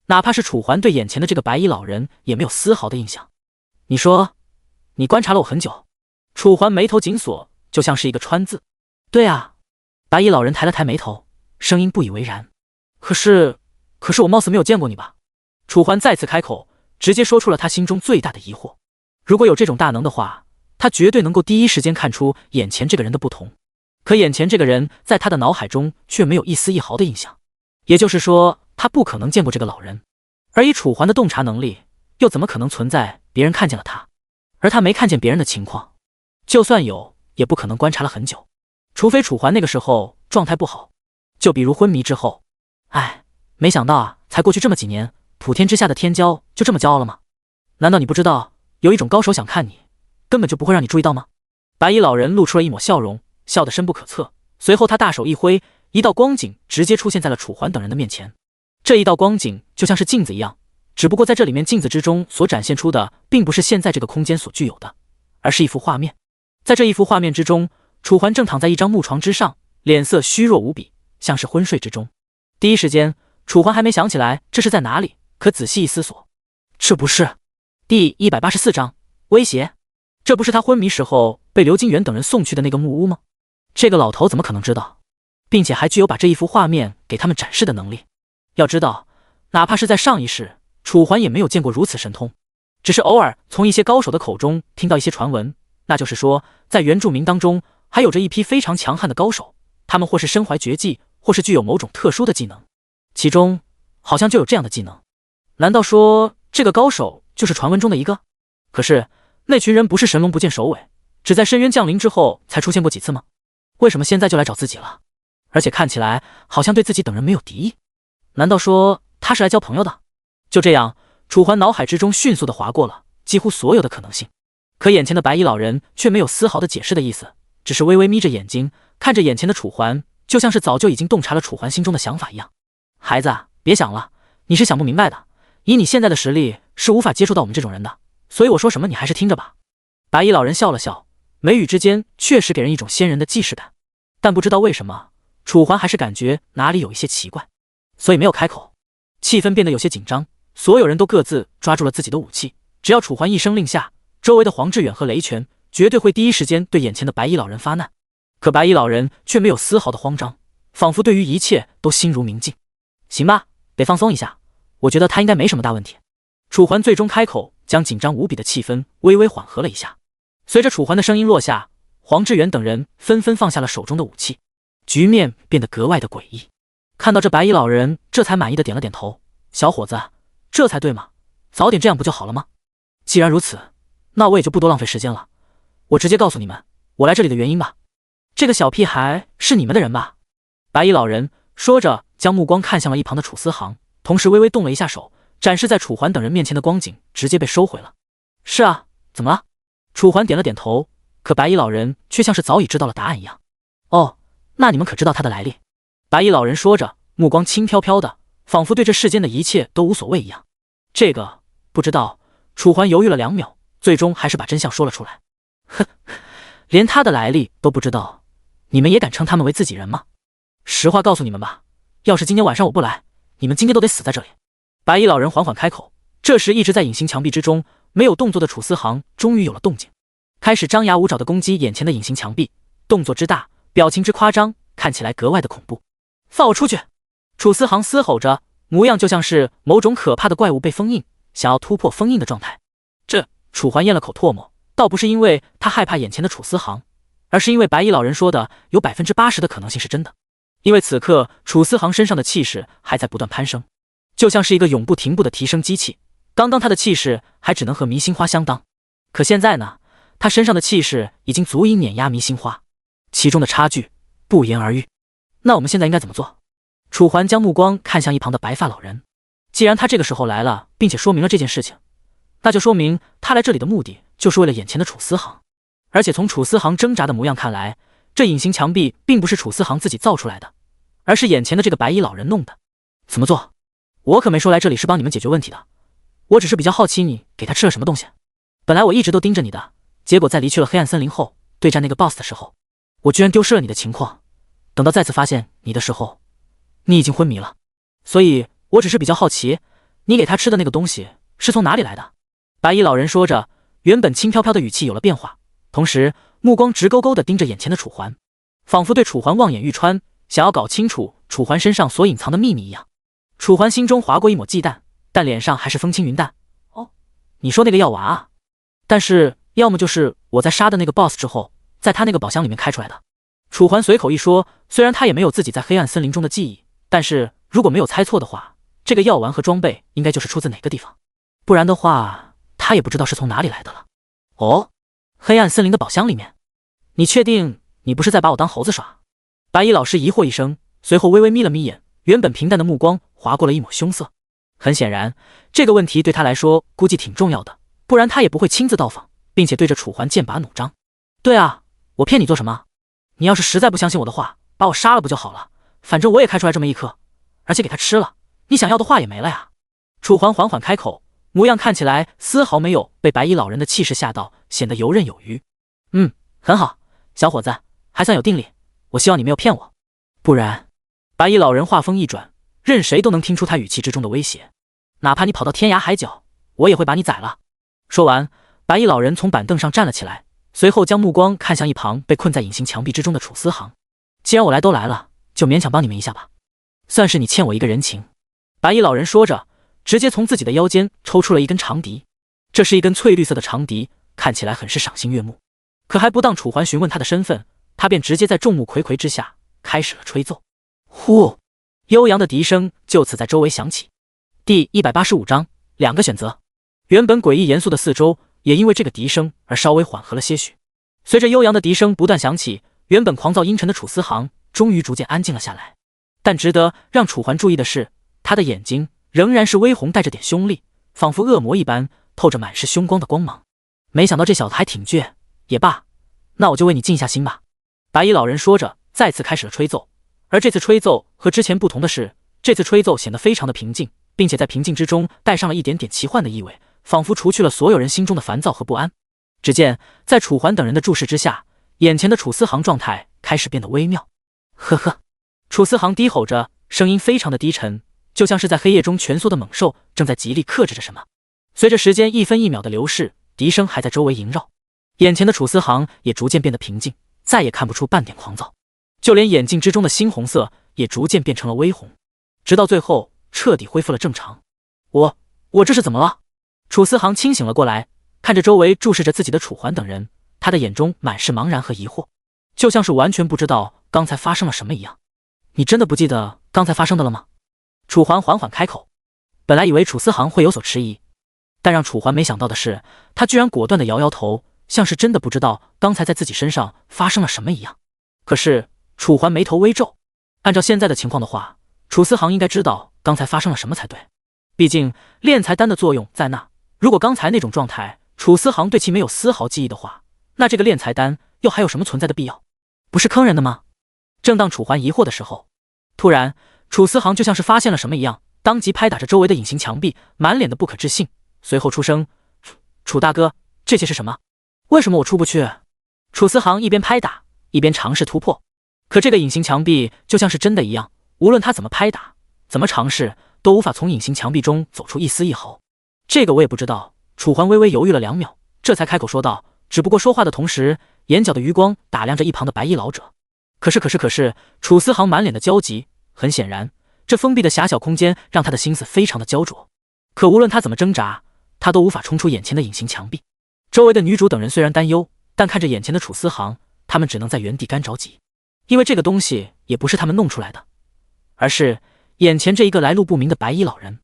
哪怕是楚环对眼前的这个白衣老人也没有丝毫的印象。你说，你观察了我很久？楚环眉头紧锁，就像是一个川字。对啊。白衣老人抬了抬眉头，声音不以为然。可是我貌似没有见过你吧？楚环再次开口，直接说出了他心中最大的疑惑。如果有这种大能的话，他绝对能够第一时间看出眼前这个人的不同。可眼前这个人在他的脑海中却没有一丝一毫的印象，也就是说，他不可能见过这个老人。而以楚环的洞察能力，又怎么可能存在别人看见了他，而他没看见别人的情况？就算有，也不可能观察了很久，除非楚环那个时候状态不好，就比如昏迷之后。哎，没想到啊，才过去这么几年，普天之下的天骄就这么骄傲了吗？难道你不知道有一种高手想看你，根本就不会让你注意到吗？白衣老人露出了一抹笑容，笑得深不可测。随后他大手一挥，一道光景直接出现在了楚环等人的面前。这一道光景就像是镜子一样，只不过在这里面镜子之中所展现出的并不是现在这个空间所具有的，而是一幅画面。在这一幅画面之中，楚环正躺在一张木床之上，脸色虚弱无比，像是昏睡之中。第一时间，楚环还没想起来这是在哪里，可仔细一思索，这不是第184章威胁？这不是他昏迷时候被刘金元等人送去的那个木屋吗？这个老头怎么可能知道，并且还具有把这一幅画面给他们展示的能力？要知道，哪怕是在上一世，楚环也没有见过如此神通，只是偶尔从一些高手的口中听到一些传闻，那就是说，在原住民当中还有着一批非常强悍的高手，他们或是身怀绝技，或是具有某种特殊的技能，其中好像就有这样的技能。难道说这个高手就是传闻中的一个？可是那群人不是神龙不见首尾，只在深渊降临之后才出现过几次吗？为什么现在就来找自己了？而且看起来好像对自己等人没有敌意。难道说他是来交朋友的？就这样，楚环脑海之中迅速地划过了几乎所有的可能性。可眼前的白衣老人却没有丝毫的解释的意思，只是微微眯着眼睛看着眼前的楚环，就像是早就已经洞察了楚环心中的想法一样。孩子，别想了，你是想不明白的，以你现在的实力是无法接触到我们这种人的，所以我说什么你还是听着吧。白衣老人笑了笑，眉宇之间确实给人一种仙人的既视感，但不知道为什么，楚环还是感觉哪里有一些奇怪，所以没有开口。气氛变得有些紧张，所有人都各自抓住了自己的武器，只要楚环一声令下，周围的黄志远和雷拳绝对会第一时间对眼前的白衣老人发难。可白衣老人却没有丝毫的慌张，仿佛对于一切都心如明镜。行吧，得放松一下，我觉得他应该没什么大问题。楚环最终开口，将紧张无比的气氛微微缓和了一下。随着楚环的声音落下，黄志远等人纷纷放下了手中的武器，局面变得格外的诡异。看到这白衣老人，这才满意的点了点头。小伙子，这才对嘛，早点这样不就好了吗？既然如此，那我也就不多浪费时间了，我直接告诉你们我来这里的原因吧。这个小屁孩是你们的人吧？白衣老人说着，将目光看向了一旁的楚思航，同时微微动了一下手，展示在楚环等人面前的光景直接被收回了。是啊，怎么了？楚环点了点头，可白衣老人却像是早已知道了答案一样。哦，那你们可知道他的来历？白衣老人说着，目光轻飘飘的，仿佛对这世间的一切都无所谓一样。这个不知道。楚环犹豫了2秒，最终还是把真相说了出来。哼，连他的来历都不知道，你们也敢称他们为自己人吗？实话告诉你们吧，要是今天晚上我不来，你们今天都得死在这里。白衣老人缓缓开口。这时一直在隐形墙壁之中没有动作的楚思航终于有了动静，开始张牙舞爪地攻击眼前的隐形墙壁，动作之大，表情之夸张，看起来格外的恐怖。放我出去！楚思航嘶吼着，模样就像是某种可怕的怪物被封印，想要突破封印的状态。楚环咽了口唾沫，倒不是因为他害怕眼前的楚思航，而是因为白衣老人说的有80%的可能性是真的。因为此刻楚思航身上的气势还在不断攀升，就像是一个永不停步的提升机器。刚刚他的气势还只能和迷星花相当，可现在呢，他身上的气势已经足以碾压迷星花，其中的差距不言而喻。那我们现在应该怎么做？楚环将目光看向一旁的白发老人。既然他这个时候来了，并且说明了这件事情，那就说明他来这里的目的就是为了眼前的楚思航。而且从楚思航挣扎的模样看来，这隐形墙壁并不是楚思航自己造出来的，而是眼前的这个白衣老人弄的。怎么做？我可没说来这里是帮你们解决问题的，我只是比较好奇你给他吃了什么东西。本来我一直都盯着你的，结果在离去了黑暗森林后，对战那个 BOSS 的时候，我居然丢失了你的情况。等到再次发现你的时候，你已经昏迷了，所以我只是比较好奇，你给他吃的那个东西是从哪里来的？白衣老人说着，原本轻飘飘的语气有了变化，同时目光直勾勾地盯着眼前的楚环，仿佛对楚环望眼欲穿，想要搞清楚楚环身上所隐藏的秘密一样。楚环心中划过一抹忌惮，但脸上还是风轻云淡。哦，你说那个药丸啊？但是要么就是我在杀的那个 BOSS 之后，在他那个宝箱里面开出来的。楚环随口一说，虽然他也没有自己在黑暗森林中的记忆，但是如果没有猜错的话，这个药丸和装备应该就是出自哪个地方，不然的话，他也不知道是从哪里来的了。哦，黑暗森林的宝箱里面？你确定你不是在把我当猴子耍？白衣老师疑惑一声，随后微微眯了眯眼，原本平淡的目光划过了一抹凶色。很显然，这个问题对他来说估计挺重要的，不然他也不会亲自到访，并且对着楚环剑拔弩张。对啊，我骗你做什么？你要是实在不相信我的话，把我杀了不就好了？反正我也开出来这么一颗，而且给他吃了，你想要的话也没了呀。楚环缓缓开口，模样看起来丝毫没有被白衣老人的气势吓到，显得游刃有余。很好，小伙子，还算有定力。我希望你没有骗我，不然……白衣老人话锋一转，任谁都能听出他语气之中的威胁。哪怕你跑到天涯海角，我也会把你宰了。说完，白衣老人从板凳上站了起来，随后将目光看向一旁被困在隐形墙壁之中的楚思航。既然我来都来了，就勉强帮你们一下吧，算是你欠我一个人情。白衣老人说着，直接从自己的腰间抽出了一根长笛，这是一根翠绿色的长笛，看起来很是赏心悦目。可还不当楚环询问他的身份，他便直接在众目睽睽之下开始了吹奏。呼，悠扬的笛声就此在周围响起。第185章，两个选择。原本诡异严肃的四周也因为这个笛声而稍微缓和了些许。随着悠扬的笛声不断响起，原本狂躁阴沉的楚思航终于逐渐安静了下来。但值得让楚环注意的是，他的眼睛仍然是微红，带着点凶厉，仿佛恶魔一般，透着满是凶光的光芒。没想到这小子还挺倔，也罢，那我就为你静下心吧。白衣老人说着，再次开始了吹奏。而这次吹奏和之前不同的是，这次吹奏显得非常的平静，并且在平静之中带上了一点点奇幻的意味，仿佛除去了所有人心中的烦躁和不安。只见在楚环等人的注视之下，眼前的楚思航状态开始变得微妙。呵呵，楚思航低吼着，声音非常的低沉，就像是在黑夜中蜷缩的猛兽正在极力克制着什么。随着时间一分一秒的流逝，笛声还在周围萦绕，眼前的楚思航也逐渐变得平静，再也看不出半点狂躁，就连眼镜之中的猩红色也逐渐变成了微红，直到最后彻底恢复了正常。我这是怎么了？楚思航清醒了过来，看着周围注视着自己的楚环等人，他的眼中满是茫然和疑惑，就像是完全不知道刚才发生了什么一样。你真的不记得刚才发生的了吗？楚环缓缓开口。本来以为楚思航会有所迟疑，但让楚环没想到的是，他居然果断地摇摇头，像是真的不知道刚才在自己身上发生了什么一样。可是楚环眉头微皱，按照现在的情况的话，楚思航应该知道刚才发生了什么才对，毕竟炼财丹的作用在那。如果刚才那种状态楚思航对其没有丝毫记忆的话，那这个炼财丹又还有什么存在的必要？不是坑人的吗？正当楚环疑惑的时候，突然楚思航就像是发现了什么一样，当即拍打着周围的隐形墙壁，满脸的不可置信，随后出声：楚大哥，这些是什么？为什么我出不去？楚思航一边拍打一边尝试突破，可这个隐形墙壁就像是真的一样，无论他怎么拍打怎么尝试，都无法从隐形墙壁中走出一丝一毫。这个我也不知道。楚环微微犹豫了2秒，这才开口说道，只不过说话的同时，眼角的余光打量着一旁的白衣老者。可是，楚思航满脸的焦急，很显然，这封闭的狭小空间让他的心思非常的焦灼。可无论他怎么挣扎，他都无法冲出眼前的隐形墙壁。周围的女主等人虽然担忧，但看着眼前的楚思航，他们只能在原地干着急，因为这个东西也不是他们弄出来的，而是眼前这一个来路不明的白衣老人。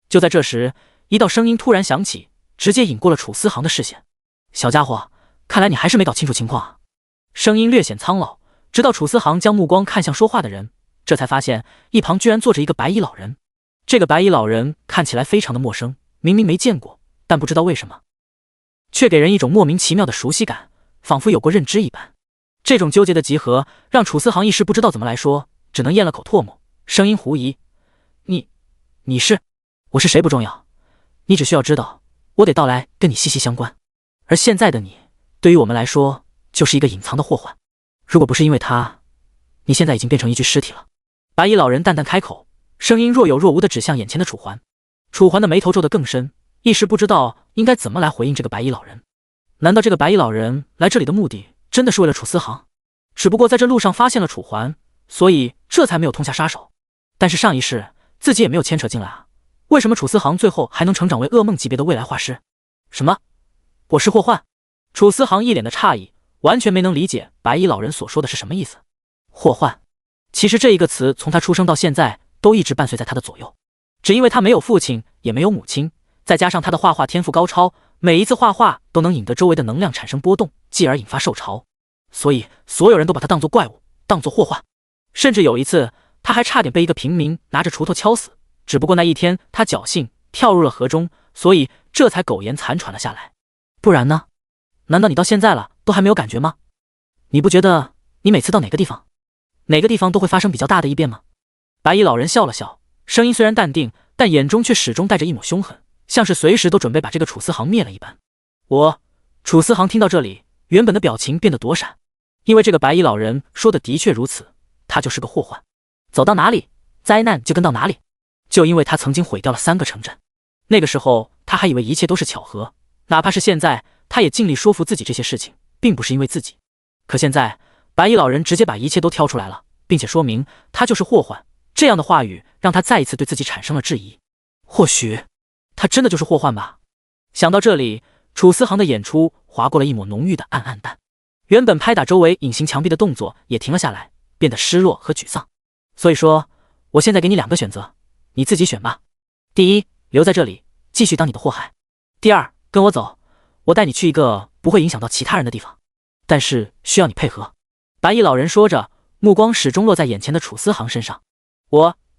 就在这时，一道声音突然响起，直接引过了楚思航的视线。小家伙，看来你还是没搞清楚情况啊。声音略显苍老，直到楚思航将目光看向说话的人，这才发现一旁居然坐着一个白衣老人。这个白衣老人看起来非常的陌生，明明没见过，但不知道为什么却给人一种莫名其妙的熟悉感，仿佛有过认知一般。这种纠结的集合让楚思航一时不知道怎么来说，只能咽了口唾沫，声音狐疑：你是？我是谁不重要，你只需要知道我得到来跟你息息相关，而现在的你对于我们来说就是一个隐藏的祸患。如果不是因为他，你现在已经变成一具尸体了。白衣老人淡淡开口，声音若有若无地指向眼前的楚环。楚环的眉头皱得更深，一时不知道应该怎么来回应这个白衣老人。难道这个白衣老人来这里的目的真的是为了楚思航？只不过在这路上发现了楚环，所以这才没有痛下杀手。但是上一世自己也没有牵扯进来啊，为什么楚思航最后还能成长为噩梦级别的未来画师？什么？我是祸患。楚思航一脸的诧异，完全没能理解白衣老人所说的是什么意思。祸患，其实这一个词从他出生到现在都一直伴随在他的左右，只因为他没有父亲，也没有母亲，再加上他的画画天赋高超，每一次画画都能引得周围的能量产生波动，继而引发兽潮，所以所有人都把他当作怪物，当作祸患。甚至有一次，他还差点被一个平民拿着锄头敲死，只不过那一天他侥幸跳入了河中，所以这才苟延残喘了下来。不然呢？难道你到现在了都还没有感觉吗？你不觉得你每次到哪个地方都会发生比较大的异变吗？白衣老人笑了笑，声音虽然淡定，但眼中却始终带着一抹凶狠，像是随时都准备把这个楚思航灭了一般。楚思航听到这里，原本的表情变得躲闪，因为这个白衣老人说的的确如此，他就是个祸患，走到哪里灾难就跟到哪里。就因为他曾经毁掉了3个城镇，那个时候他还以为一切都是巧合，哪怕是现在他也尽力说服自己这些事情并不是因为自己。可现在白衣老人直接把一切都挑出来了，并且说明他就是祸患，这样的话语让他再一次对自己产生了质疑。或许他真的就是祸患吧。想到这里，楚思航的眼出划过了一抹浓郁的暗淡，原本拍打周围隐形墙壁的动作也停了下来，变得失落和沮丧。所以说我现在给你2个选择，你自己选吧。第一，留在这里继续当你的祸害。第二，跟我走，我带你去一个不会影响到其他人的地方，但是需要你配合。白衣老人说着，目光始终落在眼前的楚思航身上。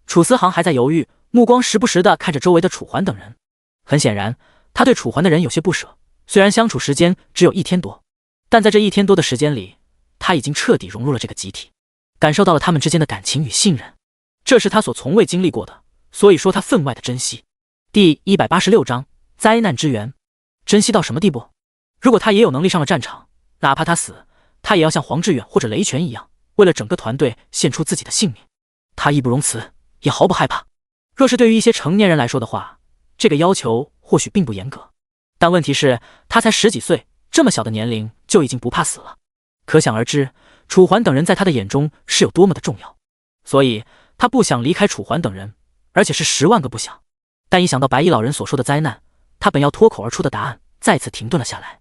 楚思航还在犹豫，目光时不时地看着周围的楚环等人。很显然，他对楚环的人有些不舍，虽然相处时间只有1天多，但在这1天多的时间里，他已经彻底融入了这个集体，感受到了他们之间的感情与信任，这是他所从未经历过的，所以说他分外的珍惜。第186章灾难之源。珍惜到什么地步？如果他也有能力上了战场，哪怕他死，他也要像黄志远或者雷泉一样，为了整个团队献出自己的性命。他义不容辞，也毫不害怕。若是对于一些成年人来说的话，这个要求或许并不严格，但问题是他才10几岁，这么小的年龄就已经不怕死了，可想而知楚环等人在他的眼中是有多么的重要。所以他不想离开楚环等人，而且是10万个不想。但一想到白衣老人所说的灾难，他本要脱口而出的答案再次停顿了下来。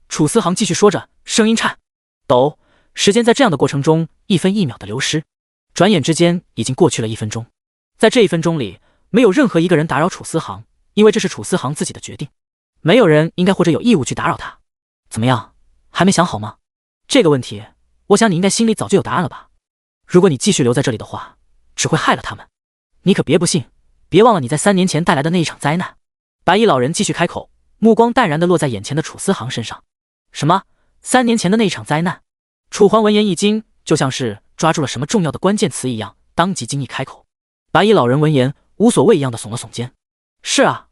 楚思航继续说着，声音颤抖，时间在这样的过程中一分一秒的流失，转眼之间已经过去了1分钟。在这1分钟里，没有任何一个人打扰楚思航，因为这是楚思航自己的决定，没有人应该或者有义务去打扰他。怎么样，还没想好吗？这个问题我想你应该心里早就有答案了吧。如果你继续留在这里的话，只会害了他们。你可别不信，别忘了你在3年前带来的那一场灾难。白衣老人继续开口，目光淡然地落在眼前的楚思航身上。什么？3年前的那一场灾难？楚环闻言一惊，就像是抓住了什么重要的关键词一样，当即惊异开口。白衣老人闻言无所谓一样的耸了耸肩。是啊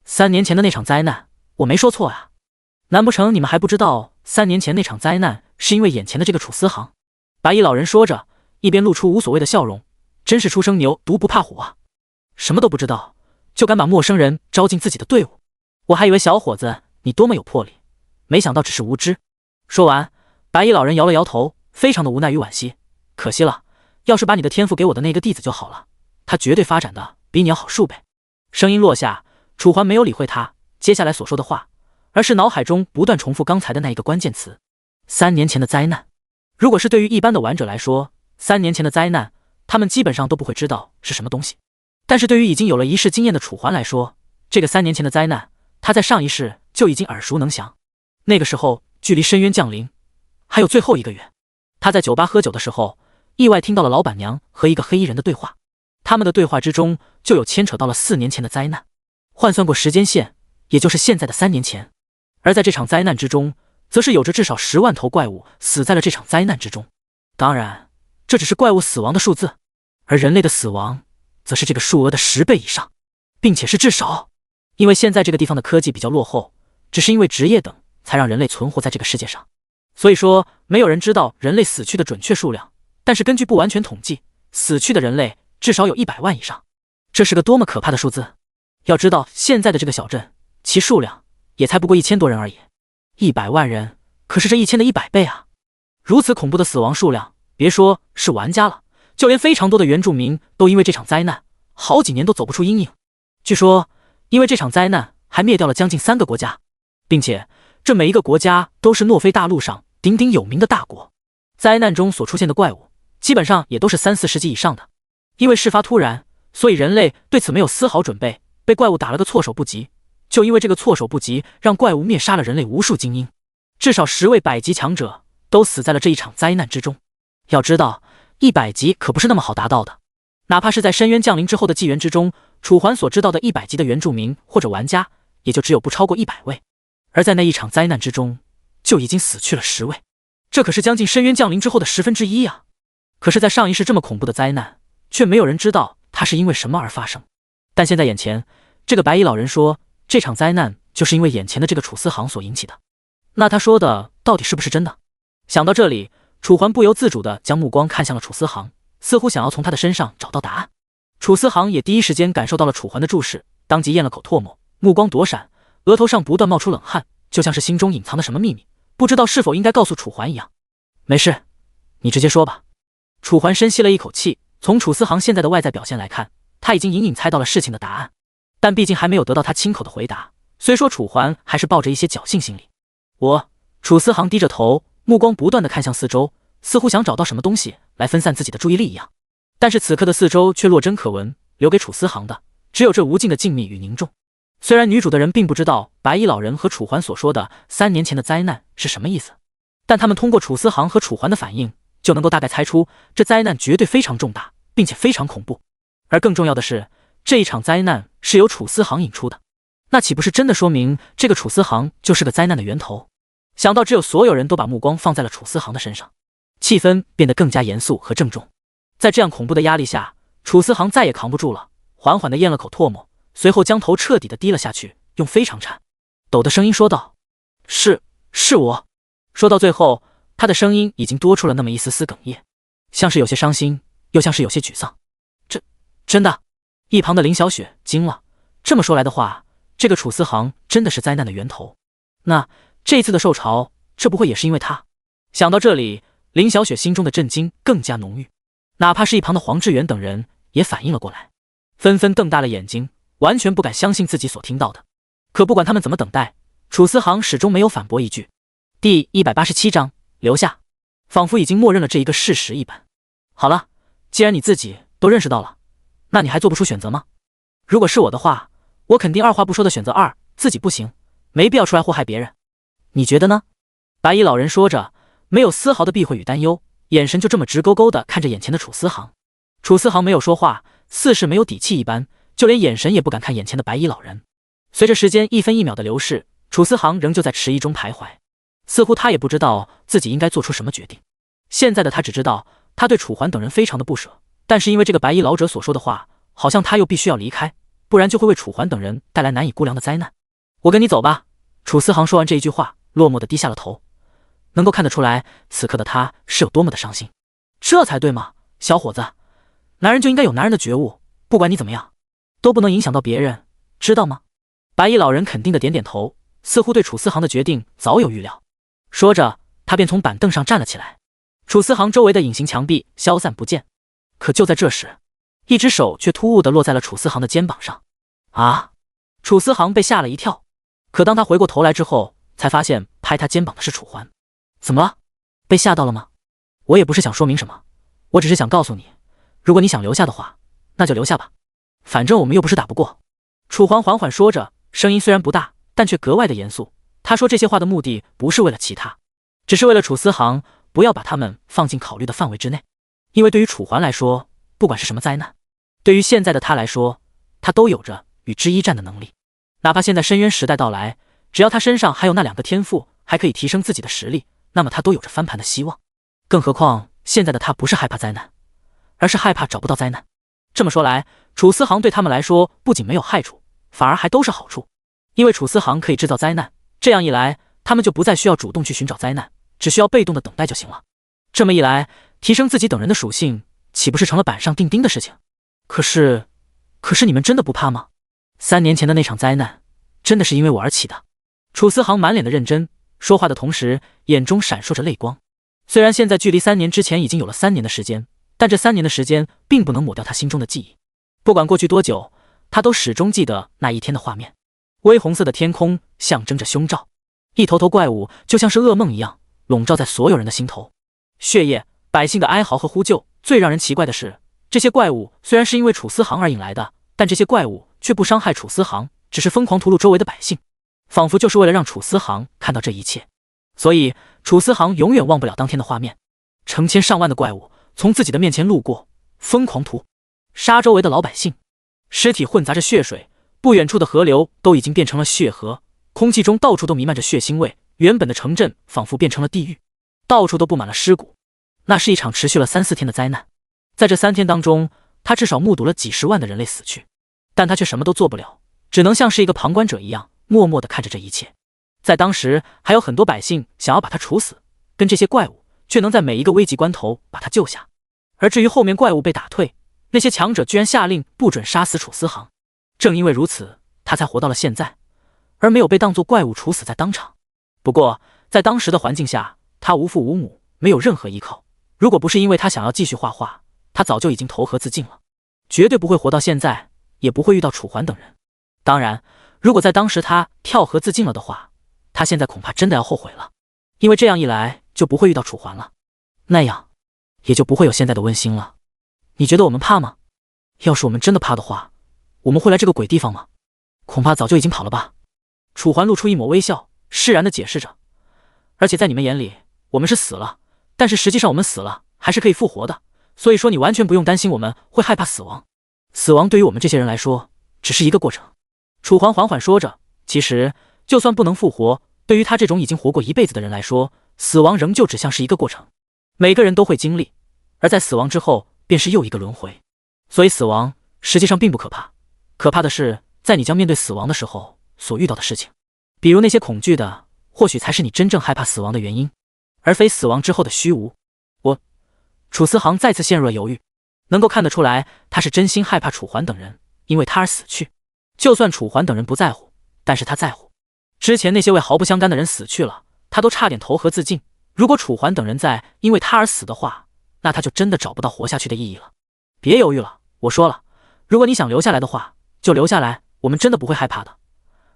，3年前的那场灾难，我没说错啊。难不成你们还不知道3年前那场灾难是因为眼前的这个楚思航？白衣老人说着，一边露出无所谓的笑容。真是初生牛犊不怕虎啊，什么都不知道就敢把陌生人招进自己的队伍，我还以为小伙子你多么有魄力，没想到只是无知。说完，白衣老人摇了摇头，非常的无奈与惋惜。可惜了，要是把你的天赋给我的那个弟子就好了，他绝对发展的比你要好数倍。声音落下，楚环没有理会他接下来所说的话，而是脑海中不断重复刚才的那一个关键词：3年前的灾难。如果是对于一般的玩者来说，3年前的灾难他们基本上都不会知道是什么东西，但是对于已经有了1世经验的楚环来说，这个3年前的灾难他在上一世就已经耳熟能详。那个时候距离深渊降临还有最后1个月，他在酒吧喝酒的时候意外听到了老板娘和一个黑衣人的对话，他们的对话之中就有牵扯到了4年前的灾难，换算过时间线，也就是现在的3年前。而在这场灾难之中，则是有着至少10万头怪物死在了这场灾难之中。当然这只是怪物死亡的数字，而人类的死亡则是这个数额的10倍以上，并且是至少。因为现在这个地方的科技比较落后，只是因为职业等才让人类存活在这个世界上，所以说没有人知道人类死去的准确数量，但是根据不完全统计，死去的人类至少有100万以上。这是个多么可怕的数字！要知道现在的这个小镇，其数量也才不过1000多人而已，100万人可是这1000的100倍啊！如此恐怖的死亡数量，别说是玩家了，就连非常多的原住民都因为这场灾难好几年都走不出阴影。据说因为这场灾难还灭掉了将近3个国家。并且这每一个国家都是诺菲大陆上鼎鼎有名的大国。灾难中所出现的怪物，基本上也都是3、4世纪以上的。因为事发突然，所以人类对此没有丝毫准备，被怪物打了个措手不及。就因为这个措手不及，让怪物灭杀了人类无数精英，至少10位100级强者都死在了这一场灾难之中。要知道，100级可不是那么好达到的。哪怕是在深渊降临之后的纪元之中，楚桓所知道的100级的原住民或者玩家，也就只有不超过100位。而在那一场灾难之中，就已经死去了10位，这可是将近深渊降临之后的1/10啊！可是，在上一世这么恐怖的灾难，却没有人知道它是因为什么而发生。但现在眼前，这个白衣老人说，这场灾难就是因为眼前的这个楚思航所引起的。那他说的到底是不是真的？想到这里，楚桓不由自主地将目光看向了楚思航，似乎想要从他的身上找到答案。楚思航也第一时间感受到了楚桓的注视，当即咽了口唾沫，目光躲闪，额头上不断冒出冷汗，就像是心中隐藏的什么秘密，不知道是否应该告诉楚桓一样。没事，你直接说吧。楚桓深吸了一口气，从楚思航现在的外在表现来看，他已经隐隐猜到了事情的答案，但毕竟还没有得到他亲口的回答，虽说楚桓还是抱着一些侥幸心理。楚思航低着头，目光不断地看向四周，似乎想找到什么东西来分散自己的注意力一样。但是此刻的四周却落针可闻，留给楚思航的只有这无尽的静谧与凝重。虽然女主的人并不知道白衣老人和楚桓所说的3年前的灾难是什么意思，但他们通过楚思航和楚桓的反应，就能够大概猜出这灾难绝对非常重大，并且非常恐怖。而更重要的是，这一场灾难是由楚思航引出的，那岂不是真的说明这个楚思航就是个灾难的源头？想到只有所有人都把目光放在了楚思航的身上，气氛变得更加严肃和郑重。在这样恐怖的压力下，楚思航再也扛不住了，缓缓地咽了口唾沫，随后将头彻底地低了下去，用非常颤抖的声音说道：“是我。”说到最后，他的声音已经多出了那么一丝丝哽咽，像是有些伤心，又像是有些沮丧。真的？一旁的林小雪惊了。这么说来的话，这个楚思航真的是灾难的源头。那这一次的受潮，这不会也是因为他？想到这里，林小雪心中的震惊更加浓郁。哪怕是一旁的黄志远等人也反应了过来，纷纷瞪大了眼睛，完全不敢相信自己所听到的。可不管他们怎么等待，楚思航始终没有反驳一句。第187章留下，仿佛已经默认了这一个事实一般。好了，既然你自己都认识到了，那你还做不出选择吗？如果是我的话，我肯定二话不说的选择2，自己不行，没必要出来祸害别人。你觉得呢？白衣老人说着，没有丝毫的避讳与担忧，眼神就这么直勾勾地看着眼前的楚思航。楚思航没有说话，似是没有底气一般，就连眼神也不敢看眼前的白衣老人。随着时间1分1秒的流逝，楚思航仍旧在迟疑中徘徊，似乎他也不知道自己应该做出什么决定。现在的他只知道，他对楚桓等人非常的不舍，但是因为这个白衣老者所说的话，好像他又必须要离开，不然就会为楚桓等人带来难以估量的灾难。我跟你走吧。楚思航说完这一句话，落寞地低下了头，能够看得出来，此刻的他是有多么的伤心。这才对嘛，小伙子，男人就应该有男人的觉悟，不管你怎么样，都不能影响到别人，知道吗？白衣老人肯定的点点头，似乎对楚思航的决定早有预料。说着，他便从板凳上站了起来。楚思航周围的隐形墙壁消散不见，可就在这时，一只手却突兀地落在了楚思航的肩膀上。啊！楚思航被吓了一跳，可当他回过头来之后，才发现拍他肩膀的是楚桓。怎么了？被吓到了吗？我也不是想说明什么，我只是想告诉你，如果你想留下的话，那就留下吧，反正我们又不是打不过。楚桓缓缓说着，声音虽然不大，但却格外的严肃。他说这些话的目的不是为了其他，只是为了楚思航不要把他们放进考虑的范围之内。因为对于楚桓来说，不管是什么灾难，对于现在的他来说，他都有着与之一战的能力。哪怕现在深渊时代到来，只要他身上还有那2个天赋，还可以提升自己的实力，那么他都有着翻盘的希望。更何况现在的他不是害怕灾难，而是害怕找不到灾难。这么说来，楚思航对他们来说不仅没有害处，反而还都是好处。因为楚思航可以制造灾难，这样一来，他们就不再需要主动去寻找灾难，只需要被动的等待就行了。这么一来，提升自己等人的属性，岂不是成了板上钉钉的事情？可是你们真的不怕吗？3年前的那场灾难，真的是因为我而起的。楚思航满脸的认真，说话的同时，眼中闪烁着泪光。虽然现在距离3年之前已经有了3年的时间，但这3年的时间并不能抹掉他心中的记忆。不管过去多久，他都始终记得那一天的画面。微红色的天空象征着凶兆，一头头怪物就像是噩梦一样，笼罩在所有人的心头。血液、百姓的哀嚎和呼救，最让人奇怪的是，这些怪物虽然是因为楚思航而引来的，但这些怪物却不伤害楚思航，只是疯狂屠戮周围的百姓，仿佛就是为了让楚思航看到这一切。所以楚思航永远忘不了当天的画面，成千上万的怪物从自己的面前路过，疯狂屠杀周围的老百姓，尸体混杂着血水，不远处的河流都已经变成了血河，空气中到处都弥漫着血腥味，原本的城镇仿佛变成了地狱，到处都布满了尸骨。那是一场持续了3、4天的灾难，在这3天当中，他至少目睹了几十万的人类死去，但他却什么都做不了，只能像是一个旁观者一样，默默地看着这一切。在当时，还有很多百姓想要把他处死，跟这些怪物却能在每一个危急关头把他救下。而至于后面怪物被打退，那些强者居然下令不准杀死楚思航。正因为如此，他才活到了现在，而没有被当作怪物处死在当场。不过，在当时的环境下，他无父无母，没有任何依靠。如果不是因为他想要继续画画，他早就已经投河自尽了，绝对不会活到现在，也不会遇到楚环等人。当然，如果在当时他跳河自尽了的话，他现在恐怕真的要后悔了，因为这样一来就不会遇到楚环了，那样也就不会有现在的温馨了。你觉得我们怕吗？要是我们真的怕的话，我们会来这个鬼地方吗？恐怕早就已经跑了吧。楚环露出一抹微笑，释然地解释着。而且在你们眼里，我们是死了，但是实际上我们死了还是可以复活的，所以说你完全不用担心我们会害怕死亡。死亡对于我们这些人来说，只是一个过程。楚环缓缓说着，其实就算不能复活，对于他这种已经活过一辈子的人来说，死亡仍旧只像是一个过程，每个人都会经历，而在死亡之后便是又一个轮回。所以死亡实际上并不可怕，可怕的是在你将面对死亡的时候所遇到的事情。比如那些恐惧的，或许才是你真正害怕死亡的原因，而非死亡之后的虚无。楚思航再次陷入了犹豫，能够看得出来他是真心害怕楚环等人因为他而死去。就算楚环等人不在乎，但是他在乎。之前那些位毫不相干的人死去了，他都差点投河自尽，如果楚环等人在因为他而死的话，那他就真的找不到活下去的意义了。别犹豫了，我说了，如果你想留下来的话，就留下来，我们真的不会害怕的。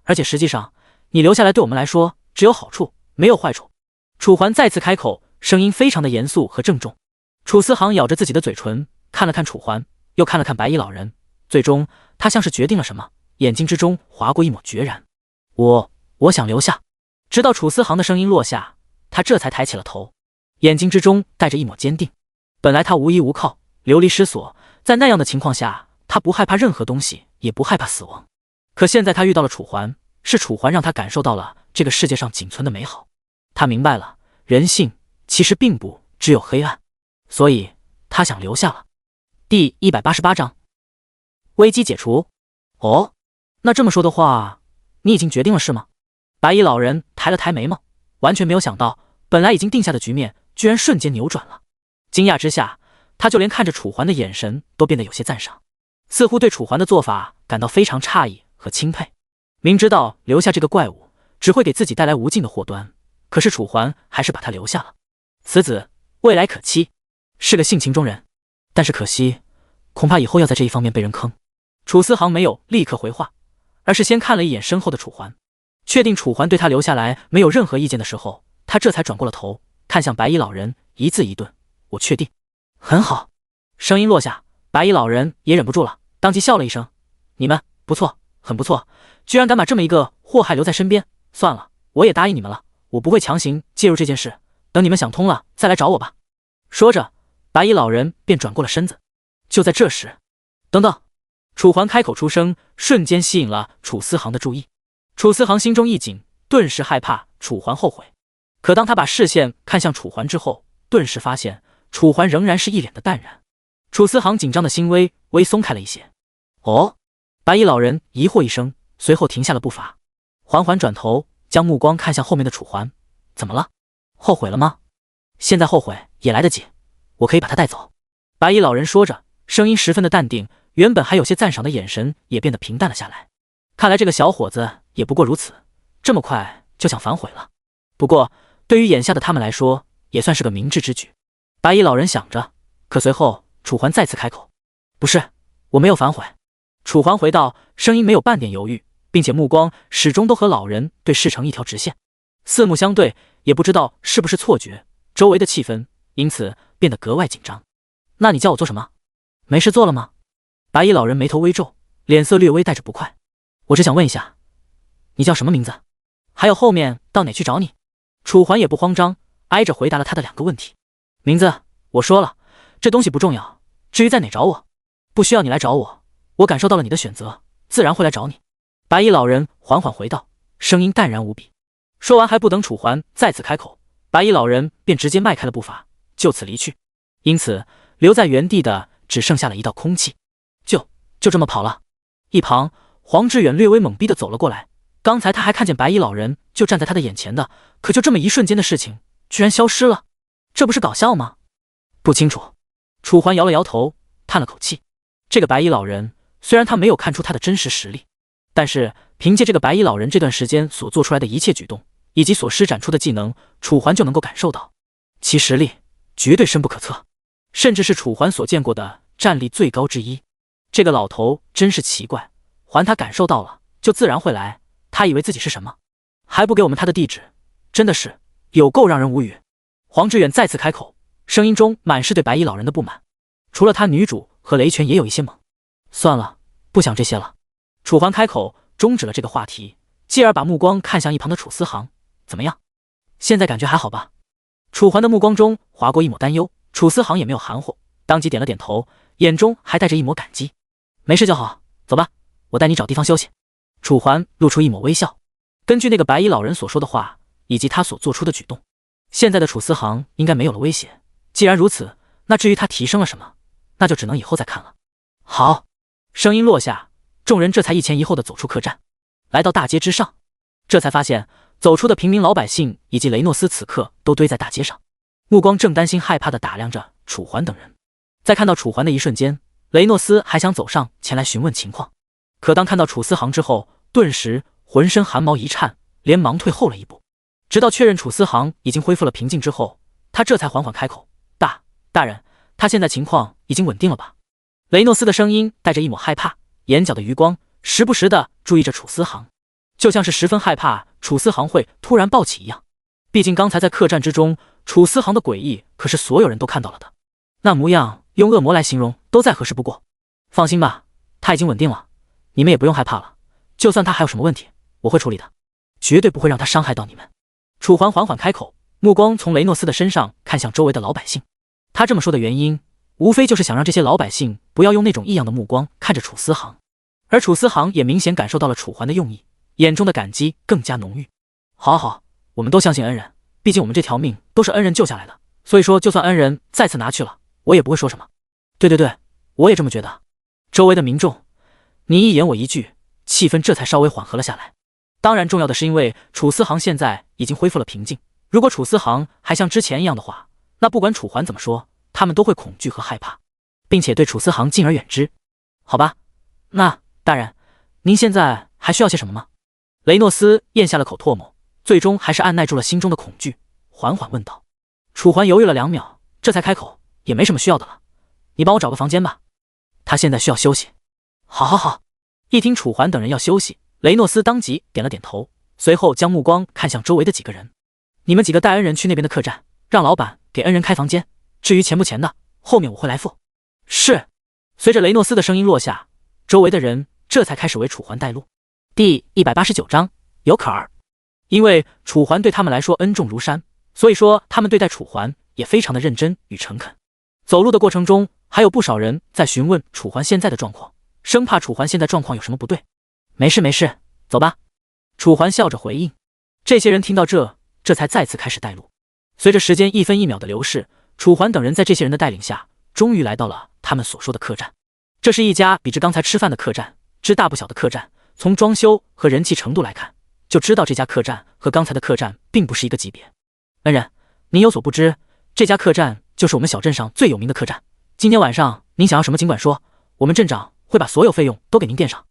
而且实际上，你留下来对我们来说只有好处，没有坏处。楚环再次开口，声音非常的严肃和郑重。楚思航咬着自己的嘴唇，看了看楚环，又看了看白衣老人，最终他像是决定了什么，眼睛之中划过一抹决然。我想留下。直到楚思航的声音落下，他这才抬起了头，眼睛之中带着一抹坚定。本来他无依无靠，流离失所，在那样的情况下，他不害怕任何东西，也不害怕死亡。可现在他遇到了楚环，是楚环让他感受到了这个世界上仅存的美好。他明白了，人性其实并不只有黑暗，所以他想留下了。第188章，危机解除。哦，那这么说的话，你已经决定了是吗？白衣老人抬了抬眉毛，完全没有想到，本来已经定下的局面，居然瞬间扭转了。惊讶之下，他就连看着楚环的眼神都变得有些赞赏，似乎对楚环的做法感到非常诧异和钦佩。明知道留下这个怪物只会给自己带来无尽的祸端，可是楚环还是把他留下了。此子未来可期，是个性情中人，但是可惜，恐怕以后要在这一方面被人坑。楚思航没有立刻回话，而是先看了一眼身后的楚环，确定楚环对他留下来没有任何意见的时候，他这才转过了头，看向白衣老人，一字一顿：我确定。很好。声音落下，白衣老人也忍不住了，当即笑了一声：你们不错，很不错，居然敢把这么一个祸害留在身边。算了，我也答应你们了，我不会强行介入这件事，等你们想通了再来找我吧。说着，白衣老人便转过了身子。就在这时，等等！楚环开口出声，瞬间吸引了楚思航的注意。楚思航心中一紧，顿时害怕楚环后悔。可当他把视线看向楚环之后，顿时发现楚环仍然是一脸的淡然。楚思航紧张的心微松开了一些。哦，白衣老人疑惑一声，随后停下了步伐，缓缓转头，将目光看向后面的楚环。怎么了？后悔了吗？现在后悔也来得及，我可以把他带走。白衣老人说着，声音十分的淡定，原本还有些赞赏的眼神也变得平淡了下来。看来这个小伙子也不过如此，这么快就想反悔了。不过对于眼下的他们来说，也算是个明智之举。白衣老人想着，可随后楚环再次开口：不是，我没有反悔。楚环回道，声音没有半点犹豫，并且目光始终都和老人对视成一条直线。四目相对，也不知道是不是错觉，周围的气氛因此变得格外紧张。那你叫我做什么？没事做了吗？白衣老人眉头微皱，脸色略微带着不快。我只想问一下，你叫什么名字？还有后面到哪去找你？楚环也不慌张，挨着回答了他的2个问题。名字我说了，这东西不重要，至于在哪找我，不需要你来找我，我感受到了你的选择，自然会来找你。白衣老人缓缓回道，声音淡然无比。说完还不等楚环再次开口，白衣老人便直接迈开了步伐，就此离去。因此留在原地的只剩下了一道空气。就这么跑了。一旁黄志远略微懵逼的走了过来，刚才他还看见白衣老人就站在他的眼前的，可就这么一瞬间的事情居然消失了，这不是搞笑吗？不清楚。楚环摇了摇头，叹了口气。这个白衣老人虽然他没有看出他的真实实力，但是凭借这个白衣老人这段时间所做出来的一切举动以及所施展出的技能，楚环就能够感受到其实力绝对深不可测，甚至是楚环所见过的战力最高之一。这个老头真是奇怪，还他感受到了就自然会来，他以为自己是什么？还不给我们他的地址，真的是有够让人无语。黄志远再次开口，声音中满是对白衣老人的不满。除了他女主和雷拳也有一些懵。算了，不想这些了。楚环开口终止了这个话题，继而把目光看向一旁的楚思航。怎么样？现在感觉还好吧？楚环的目光中划过一抹担忧，楚思航也没有含糊，当即点了点头，眼中还带着一抹感激。没事就好，走吧，我带你找地方休息。楚环露出一抹微笑。根据那个白衣老人所说的话以及他所做出的举动，现在的楚思航应该没有了威胁。既然如此，那至于他提升了什么，那就只能以后再看了。好，声音落下，众人这才一前一后的走出客栈，来到大街之上。这才发现走出的平民老百姓以及雷诺斯此刻都堆在大街上，目光正担心害怕的打量着楚环等人。在看到楚环的一瞬间，雷诺斯还想走上前来询问情况，可当看到楚思航之后，顿时浑身汗毛一颤，连忙退后了一步。直到确认楚思航已经恢复了平静之后，他这才缓缓开口：大人，他现在情况已经稳定了吧？雷诺斯的声音带着一抹害怕，眼角的余光时不时地注意着楚思航，就像是十分害怕楚思航会突然暴起一样。毕竟刚才在客栈之中，楚思航的诡异可是所有人都看到了的，那模样用恶魔来形容都再合适不过。放心吧，他已经稳定了，你们也不用害怕了，就算他还有什么问题，我会处理的，绝对不会让他伤害到你们。楚环缓缓开口，目光从雷诺斯的身上看向周围的老百姓。他这么说的原因，无非就是想让这些老百姓不要用那种异样的目光看着楚思航。而楚思航也明显感受到了楚环的用意，眼中的感激更加浓郁。好，我们都相信恩人，毕竟我们这条命都是恩人救下来的，所以说就算恩人再次拿去了，我也不会说什么。对，我也这么觉得。周围的民众你一言我一句，气氛这才稍微缓和了下来。当然重要的是因为楚思航现在已经恢复了平静，如果楚思航还像之前一样的话，那不管楚环怎么说，他们都会恐惧和害怕，并且对楚思航敬而远之。好吧，那大人，您现在还需要些什么吗？雷诺斯咽下了口唾沫，最终还是按耐住了心中的恐惧，缓缓问道。楚环犹豫了2秒，这才开口，也没什么需要的了，你帮我找个房间吧，他现在需要休息。好。一听楚环等人要休息，雷诺斯当即点了点头，随后将目光看向周围的几个人。你们几个带恩人去那边的客栈，让老板给恩人开房间，至于钱不钱的，后面我会来付。是。随着雷诺斯的声音落下，周围的人这才开始为楚环带路。第189章有坎儿。因为楚环对他们来说恩重如山，所以说他们对待楚环也非常的认真与诚恳。走路的过程中，还有不少人在询问楚环现在的状况，生怕楚环现在状况有什么不对。没事，走吧。楚环笑着回应。这些人听到这才再次开始带路。随着时间1分1秒的流逝，楚环等人在这些人的带领下，终于来到了他们所说的客栈。这是一家比之刚才吃饭的客栈之大不小的客栈，从装修和人气程度来看，就知道这家客栈和刚才的客栈并不是一个级别。恩人，您有所不知，这家客栈就是我们小镇上最有名的客栈。今天晚上您想要什么尽管说，我们镇长会把所有费用都给您垫上。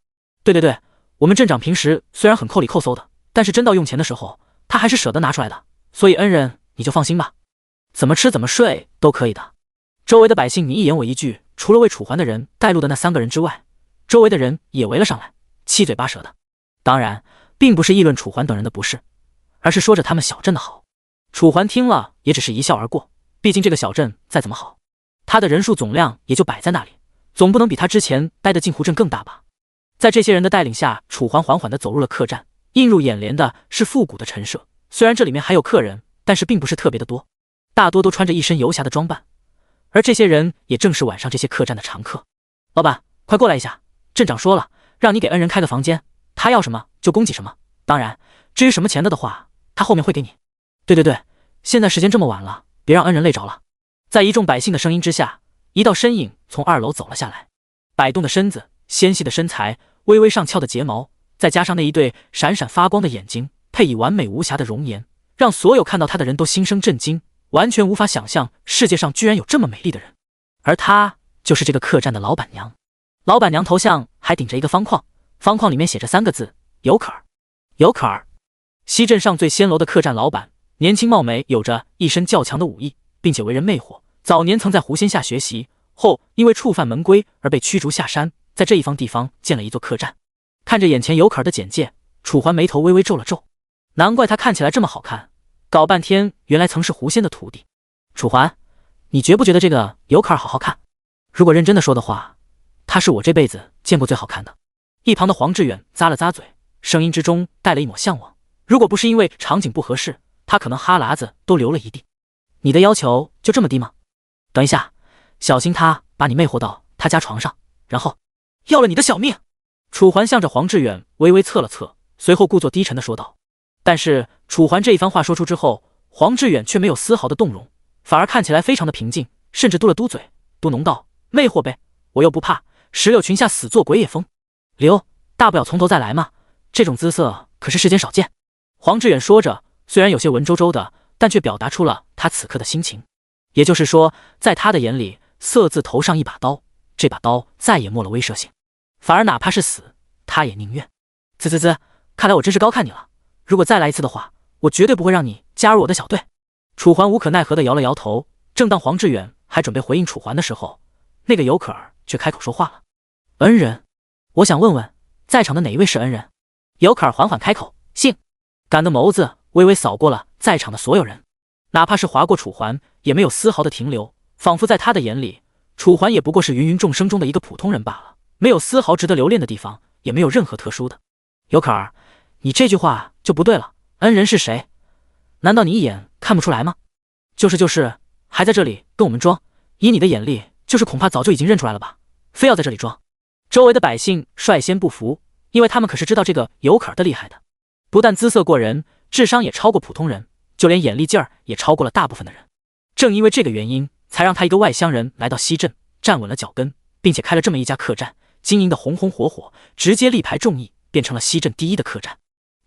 对，我们镇长平时虽然很抠里抠搜的，但是真到用钱的时候，他还是舍得拿出来的，所以恩人你就放心吧，怎么吃怎么睡都可以的。周围的百姓你一言我一句，除了为楚环的人带路的那3个人之外，周围的人也围了上来，七嘴八舌的。当然并不是议论楚环等人的不是，而是说着他们小镇的好。楚环听了也只是一笑而过，毕竟这个小镇再怎么好，他的人数总量也就摆在那里，总不能比他之前待的镜湖镇更大吧。在这些人的带领下，楚环缓缓地走入了客栈。映入眼帘的是复古的陈设，虽然这里面还有客人，但是并不是特别的多，大多都穿着一身游侠的装扮，而这些人也正是晚上这些客栈的常客。老板，快过来一下，镇长说了，让你给恩人开个房间，他要什么就供给什么，当然，至于什么钱的话，他后面会给你。对，现在时间这么晚了，别让恩人累着了。在一众百姓的声音之下，一道身影从2楼走了下来，摆动的身子，纤细的身材，微微上翘的睫毛，再加上那一对闪闪发光的眼睛，配以完美无瑕的容颜，让所有看到她的人都心生震惊，完全无法想象世界上居然有这么美丽的人。而她就是这个客栈的老板娘。老板娘头像还顶着一个方框，方框里面写着3个字：尤可儿。尤可儿，西镇上最仙楼的客栈老板，年轻貌美，有着一身较强的武艺，并且为人魅惑。早年曾在狐仙下学习，后因为触犯门规而被驱逐下山，在这一地方建了一座客栈。看着眼前尤可儿的简介，楚环眉头微微皱了皱，难怪她看起来这么好看，搞半天原来曾是狐仙的徒弟。楚环，你觉不觉得这个尤可儿好看？如果认真的说的话，她是我这辈子见过最好看的。一旁的黄志远咂了咂嘴，声音之中带了一抹向往。如果不是因为场景不合适，他可能哈喇子都流了一地。你的要求就这么低吗？等一下，小心他把你魅惑到他家床上，然后要了你的小命。楚环向着黄志远微微侧了侧，随后故作低沉的说道。但是楚环这一番话说出之后，黄志远却没有丝毫的动容，反而看起来非常的平静，甚至嘟了嘟嘴，嘟哝道：魅惑呗，我又不怕，石榴裙下死做鬼也疯。留，大不了从头再来嘛，这种姿色可是世间少见。黄志远说着，虽然有些文绉绉的，但却表达出了他此刻的心情。也就是说，在他的眼里，色字头上一把刀，这把刀再也没了威慑性，反而哪怕是死，他也宁愿。啧，看来我真是高看你了。如果再来一次的话，我绝对不会让你加入我的小队。楚环无可奈何的摇了摇头。正当黄志远还准备回应楚环的时候，那个尤可儿却开口说话了：恩人，我想问问，在场的哪一位是恩人？尤可儿缓缓开口，姓。敢的眸子微微扫过了在场的所有人，哪怕是划过楚环，也没有丝毫的停留，仿佛在他的眼里，楚环也不过是芸芸众生中的一个普通人罢了，没有丝毫值得留恋的地方，也没有任何特殊的。尤可儿，你这句话就不对了，恩人是谁？难道你一眼看不出来吗？就是，还在这里跟我们装，以你的眼力，就是恐怕早就已经认出来了吧，非要在这里装。周围的百姓率先不服，因为他们可是知道这个尤可儿的厉害的，不但姿色过人，智商也超过普通人，就连眼力劲儿也超过了大部分的人。正因为这个原因，才让他一个外乡人来到西镇，站稳了脚跟，并且开了这么一家客栈，经营的红红火火，直接力排众议，变成了西镇第一的客栈。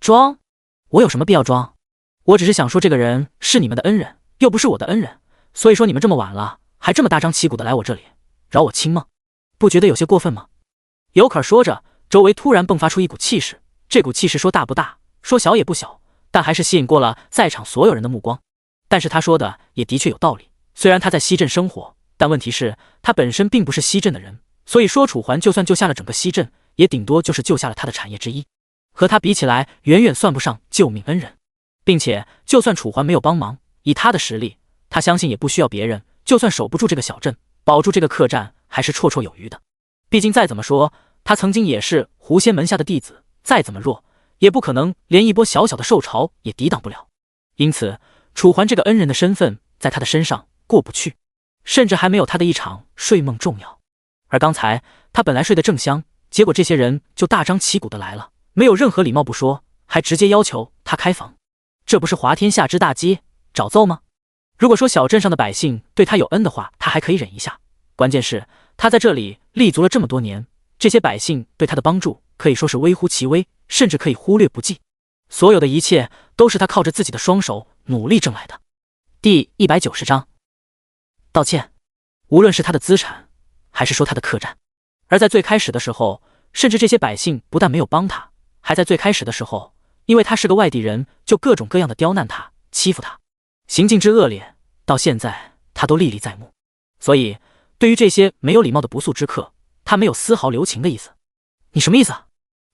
装？我有什么必要装？我只是想说，这个人是你们的恩人，又不是我的恩人，所以说你们这么晚了，还这么大张旗鼓的来我这里，扰我清梦，不觉得有些过分吗？尤可儿说着，周围突然迸发出一股气势，这股气势说大不大，说小也不小，但还是吸引过了在场所有人的目光。但是他说的也的确有道理，虽然他在西镇生活，但问题是他本身并不是西镇的人，所以说楚环就算救下了整个西镇，也顶多就是救下了他的产业之一，和他比起来远远算不上救命恩人。并且就算楚环没有帮忙，以他的实力，他相信也不需要别人，就算守不住这个小镇，保住这个客栈还是绰绰有余的。毕竟再怎么说，他曾经也是狐仙门下的弟子，再怎么弱，也不可能连一波小小的受潮也抵挡不了。因此楚环这个恩人的身份在他的身上过不去，甚至还没有他的一场睡梦重要。而刚才他本来睡得正香，结果这些人就大张旗鼓的来了，没有任何礼貌不说，还直接要求他开房，这不是滑天下之大稽，找揍吗？如果说小镇上的百姓对他有恩的话，他还可以忍一下，关键是他在这里立足了这么多年，这些百姓对他的帮助可以说是微乎其微，甚至可以忽略不计。所有的一切都是他靠着自己的双手努力挣来的。第190章道歉。无论是他的资产，还是说他的客栈，而在最开始的时候，甚至这些百姓不但没有帮他，还在最开始的时候，因为他是个外地人，就各种各样的刁难他，欺负他，行径之恶劣，到现在他都历历在目。所以对于这些没有礼貌的不速之客，他没有丝毫留情的意思。你什么意思啊？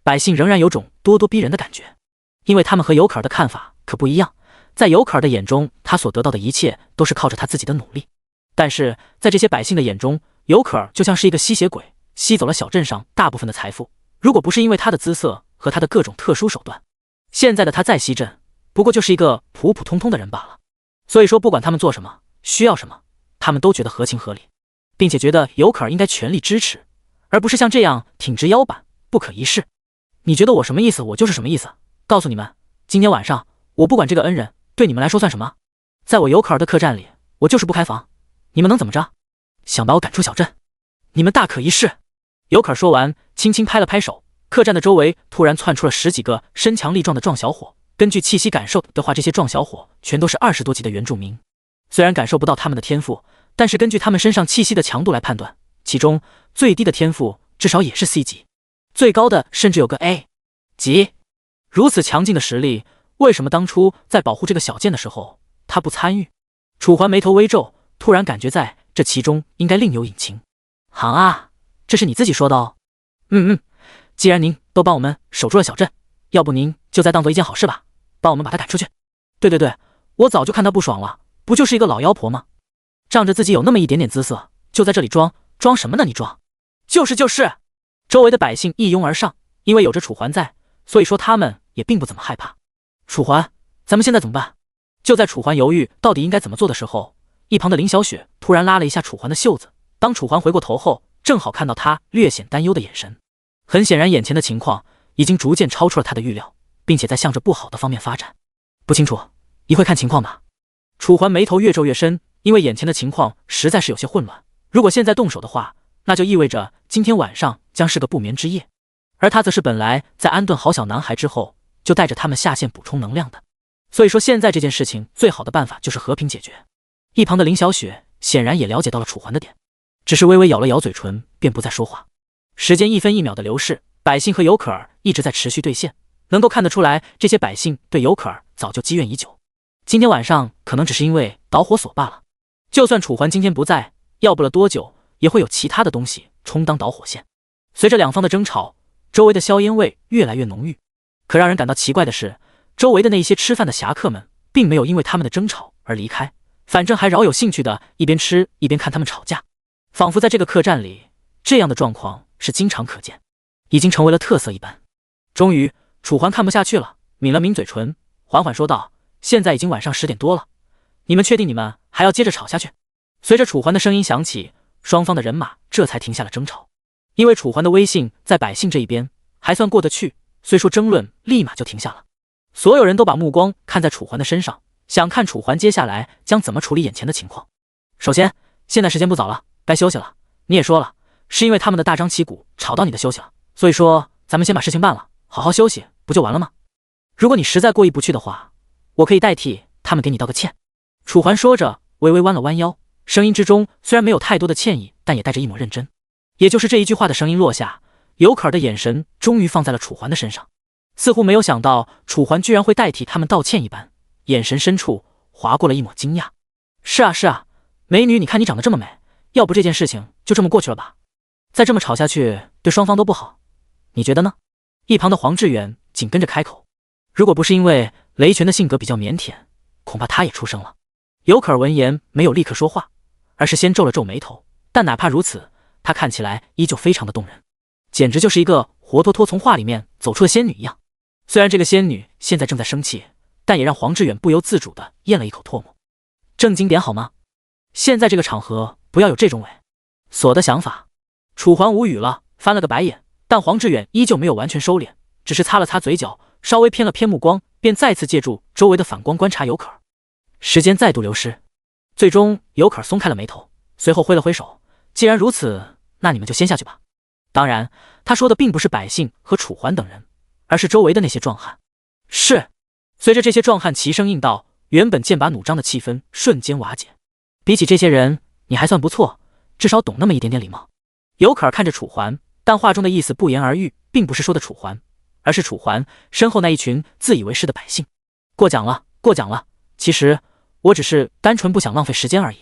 百姓仍然有种咄咄逼人的感觉，因为他们和尤可儿的看法可不一样，在尤可儿的眼中，他所得到的一切都是靠着他自己的努力。但是在这些百姓的眼中，尤可儿就像是一个吸血鬼，吸走了小镇上大部分的财富。如果不是因为他的姿色和他的各种特殊手段，现在的他再吸镇，不过就是一个普普通通的人罢了。所以说，不管他们做什么，需要什么，他们都觉得合情合理，并且觉得尤可儿应该全力支持，而不是像这样挺直腰板，不可一世。你觉得我什么意思，我就是什么意思。告诉你们，今天晚上我不管这个恩人对你们来说算什么，在我尤可儿的客栈里，我就是不开房，你们能怎么着？想把我赶出小镇，你们大可一试。尤可儿说完，轻轻拍了拍手，客栈的周围突然窜出了10几个身强力壮的壮小伙。根据气息感受的话，这些壮小伙全都是20多级的原住民。虽然感受不到他们的天赋，但是根据他们身上气息的强度来判断，其中最低的天赋至少也是 C 级，最高的甚至有个 A 级。如此强劲的实力，为什么当初在保护这个小贱的时候他不参与？楚环眉头微皱，突然感觉在这其中应该另有隐情。行啊，这是你自己说的哦。既然您都帮我们守住了小镇，要不您就再当做一件好事吧，帮我们把他赶出去。对，我早就看他不爽了，不就是一个老妖婆吗？仗着自己有那么一点点姿色，就在这里装什么呢？你装？就是。周围的百姓一拥而上，因为有着楚环在，所以说他们也并不怎么害怕。楚环，咱们现在怎么办？就在楚环犹豫到底应该怎么做的时候，一旁的林小雪突然拉了一下楚环的袖子。当楚环回过头后，正好看到他略显担忧的眼神。很显然，眼前的情况已经逐渐超出了他的预料，并且在向着不好的方面发展。不清楚，一会看情况吧。楚环眉头越皱越深，因为眼前的情况实在是有些混乱。如果现在动手的话，那就意味着今天晚上将是个不眠之夜，而他则是本来在安顿好小男孩之后，就带着他们下线补充能量的。所以说现在这件事情最好的办法就是和平解决。一旁的林小雪显然也了解到了楚环的点，只是微微咬了咬嘴唇，便不再说话。时间一分一秒的流逝，百姓和尤可儿一直在持续兑现，能够看得出来，这些百姓对尤可儿早就积怨已久。今天晚上可能只是因为导火索罢了。就算楚环今天不在，要不了多久也会有其他的东西充当导火线。随着两方的争吵，周围的硝烟味越来越浓郁。可让人感到奇怪的是，周围的那些吃饭的侠客们并没有因为他们的争吵而离开，反正还饶有兴趣的一边吃一边看他们吵架，仿佛在这个客栈里，这样的状况是经常可见，已经成为了特色一般。终于，楚环看不下去了，抿了抿嘴唇，缓缓说道：“现在已经晚上10点多了，你们确定你们还要接着吵下去？”随着楚环的声音响起，双方的人马这才停下了争吵。因为楚环的威信在百姓这一边还算过得去，虽说争论立马就停下了。所有人都把目光看在楚环的身上，想看楚环接下来将怎么处理眼前的情况。首先，现在时间不早了，该休息了。你也说了，是因为他们的大张旗鼓吵到你的休息了，所以说咱们先把事情办了，好好休息不就完了吗？如果你实在过意不去的话，我可以代替他们给你道个歉。楚环说着，微微弯了弯腰，声音之中虽然没有太多的歉意，但也带着一抹认真。也就是这一句话的声音落下，尤可儿的眼神终于放在了楚环的身上，似乎没有想到楚环居然会代替他们道歉一般，眼神深处划过了一抹惊讶。是啊，美女，你看你长得这么美，要不这件事情就这么过去了吧？再这么吵下去对双方都不好，你觉得呢？一旁的黄志远紧跟着开口，如果不是因为雷拳的性格比较腼腆，恐怕他也出声了。尤可儿闻言没有立刻说话，而是先皱了皱眉头，但哪怕如此，她看起来依旧非常的动人，简直就是一个活脱脱从画里面走出的仙女一样。虽然这个仙女现在正在生气，但也让黄志远不由自主地咽了一口唾沫。正经点好吗？现在这个场合不要有这种猥琐的想法。楚环无语了，翻了个白眼，但黄志远依旧没有完全收敛，只是擦了擦嘴角，稍微偏了偏目光，便再次借助周围的反光观察尤可儿。时间再度流失，最终尤可儿松开了眉头，随后挥了挥手，既然如此，那你们就先下去吧。当然，他说的并不是百姓和楚环等人，而是周围的那些壮汉。是。随着这些壮汉齐声应道，原本剑拔弩张的气氛瞬间瓦解。比起这些人，你还算不错，至少懂那么一点点礼貌。尤可儿看着楚环，但话中的意思不言而喻，并不是说的楚环，而是楚环身后那一群自以为是的百姓。过奖了，其实我只是单纯不想浪费时间而已。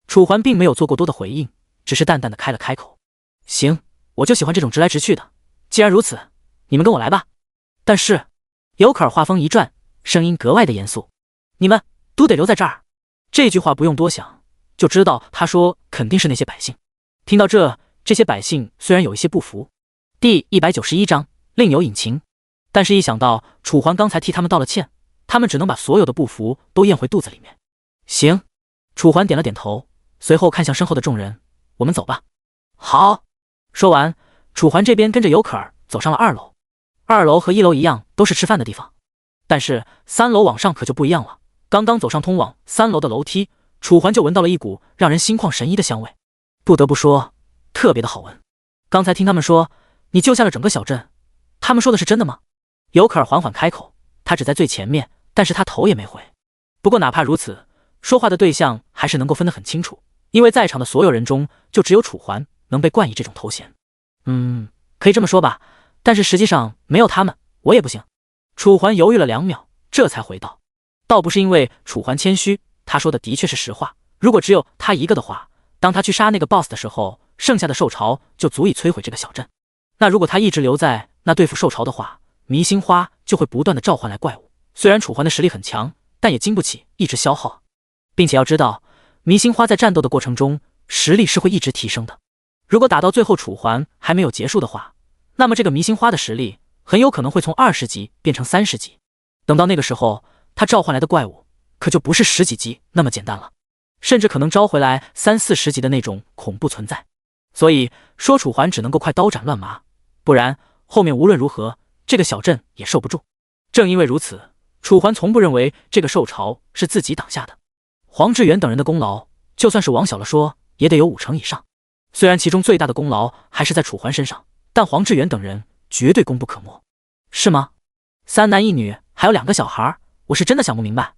楚环并没有做过多的回应，只是淡淡的开了开口。行，我就喜欢这种直来直去的，既然如此，你们跟我来吧。但是尤可儿话锋一转，声音格外的严肃。你们都得留在这儿。这句话不用多想，就知道他说肯定是那些百姓。听到这些百姓虽然有一些不服。第191章，另有隐情。但是一想到楚环刚才替他们道了歉，他们只能把所有的不服都咽回肚子里面。行，楚环点了点头，随后看向身后的众人，我们走吧。好。说完，楚环这边跟着尤可儿走上了2楼。2楼和1楼一样，都是吃饭的地方。但是3楼往上可就不一样了。刚刚走上通往3楼的楼梯，楚环就闻到了一股让人心旷神怡的香味。不得不说，特别的好闻。刚才听他们说你救下了整个小镇，他们说的是真的吗？尤可尔缓缓开口，他只在最前面，但是他头也没回。不过哪怕如此，说话的对象还是能够分得很清楚，因为在场的所有人中，就只有楚环能被冠以这种头衔。可以这么说吧，但是实际上没有他们，我也不行。楚环犹豫了2秒，这才回道。倒不是因为楚环谦虚，他说的的确是实话。如果只有他一个的话，当他去杀那个 boss 的时候，剩下的兽潮就足以摧毁这个小镇。那如果他一直留在那对付兽潮的话，迷星花就会不断的召唤来怪物。虽然楚环的实力很强，但也经不起一直消耗。并且要知道，迷星花在战斗的过程中，实力是会一直提升的。如果打到最后楚环还没有结束的话，那么这个迷星花的实力很有可能会从20级变成30级。等到那个时候，他召唤来的怪物可就不是10几级那么简单了，甚至可能招回来30、40级的那种恐怖存在。所以说楚环只能够快刀斩乱麻，不然后面无论如何这个小镇也受不住。正因为如此，楚环从不认为这个兽潮是自己挡下的。黄志远等人的功劳，就算是往小了说，也得有5成以上。虽然其中最大的功劳还是在楚环身上，但黄志远等人绝对功不可没。是吗？3男1女，还有2个小孩，我是真的想不明白，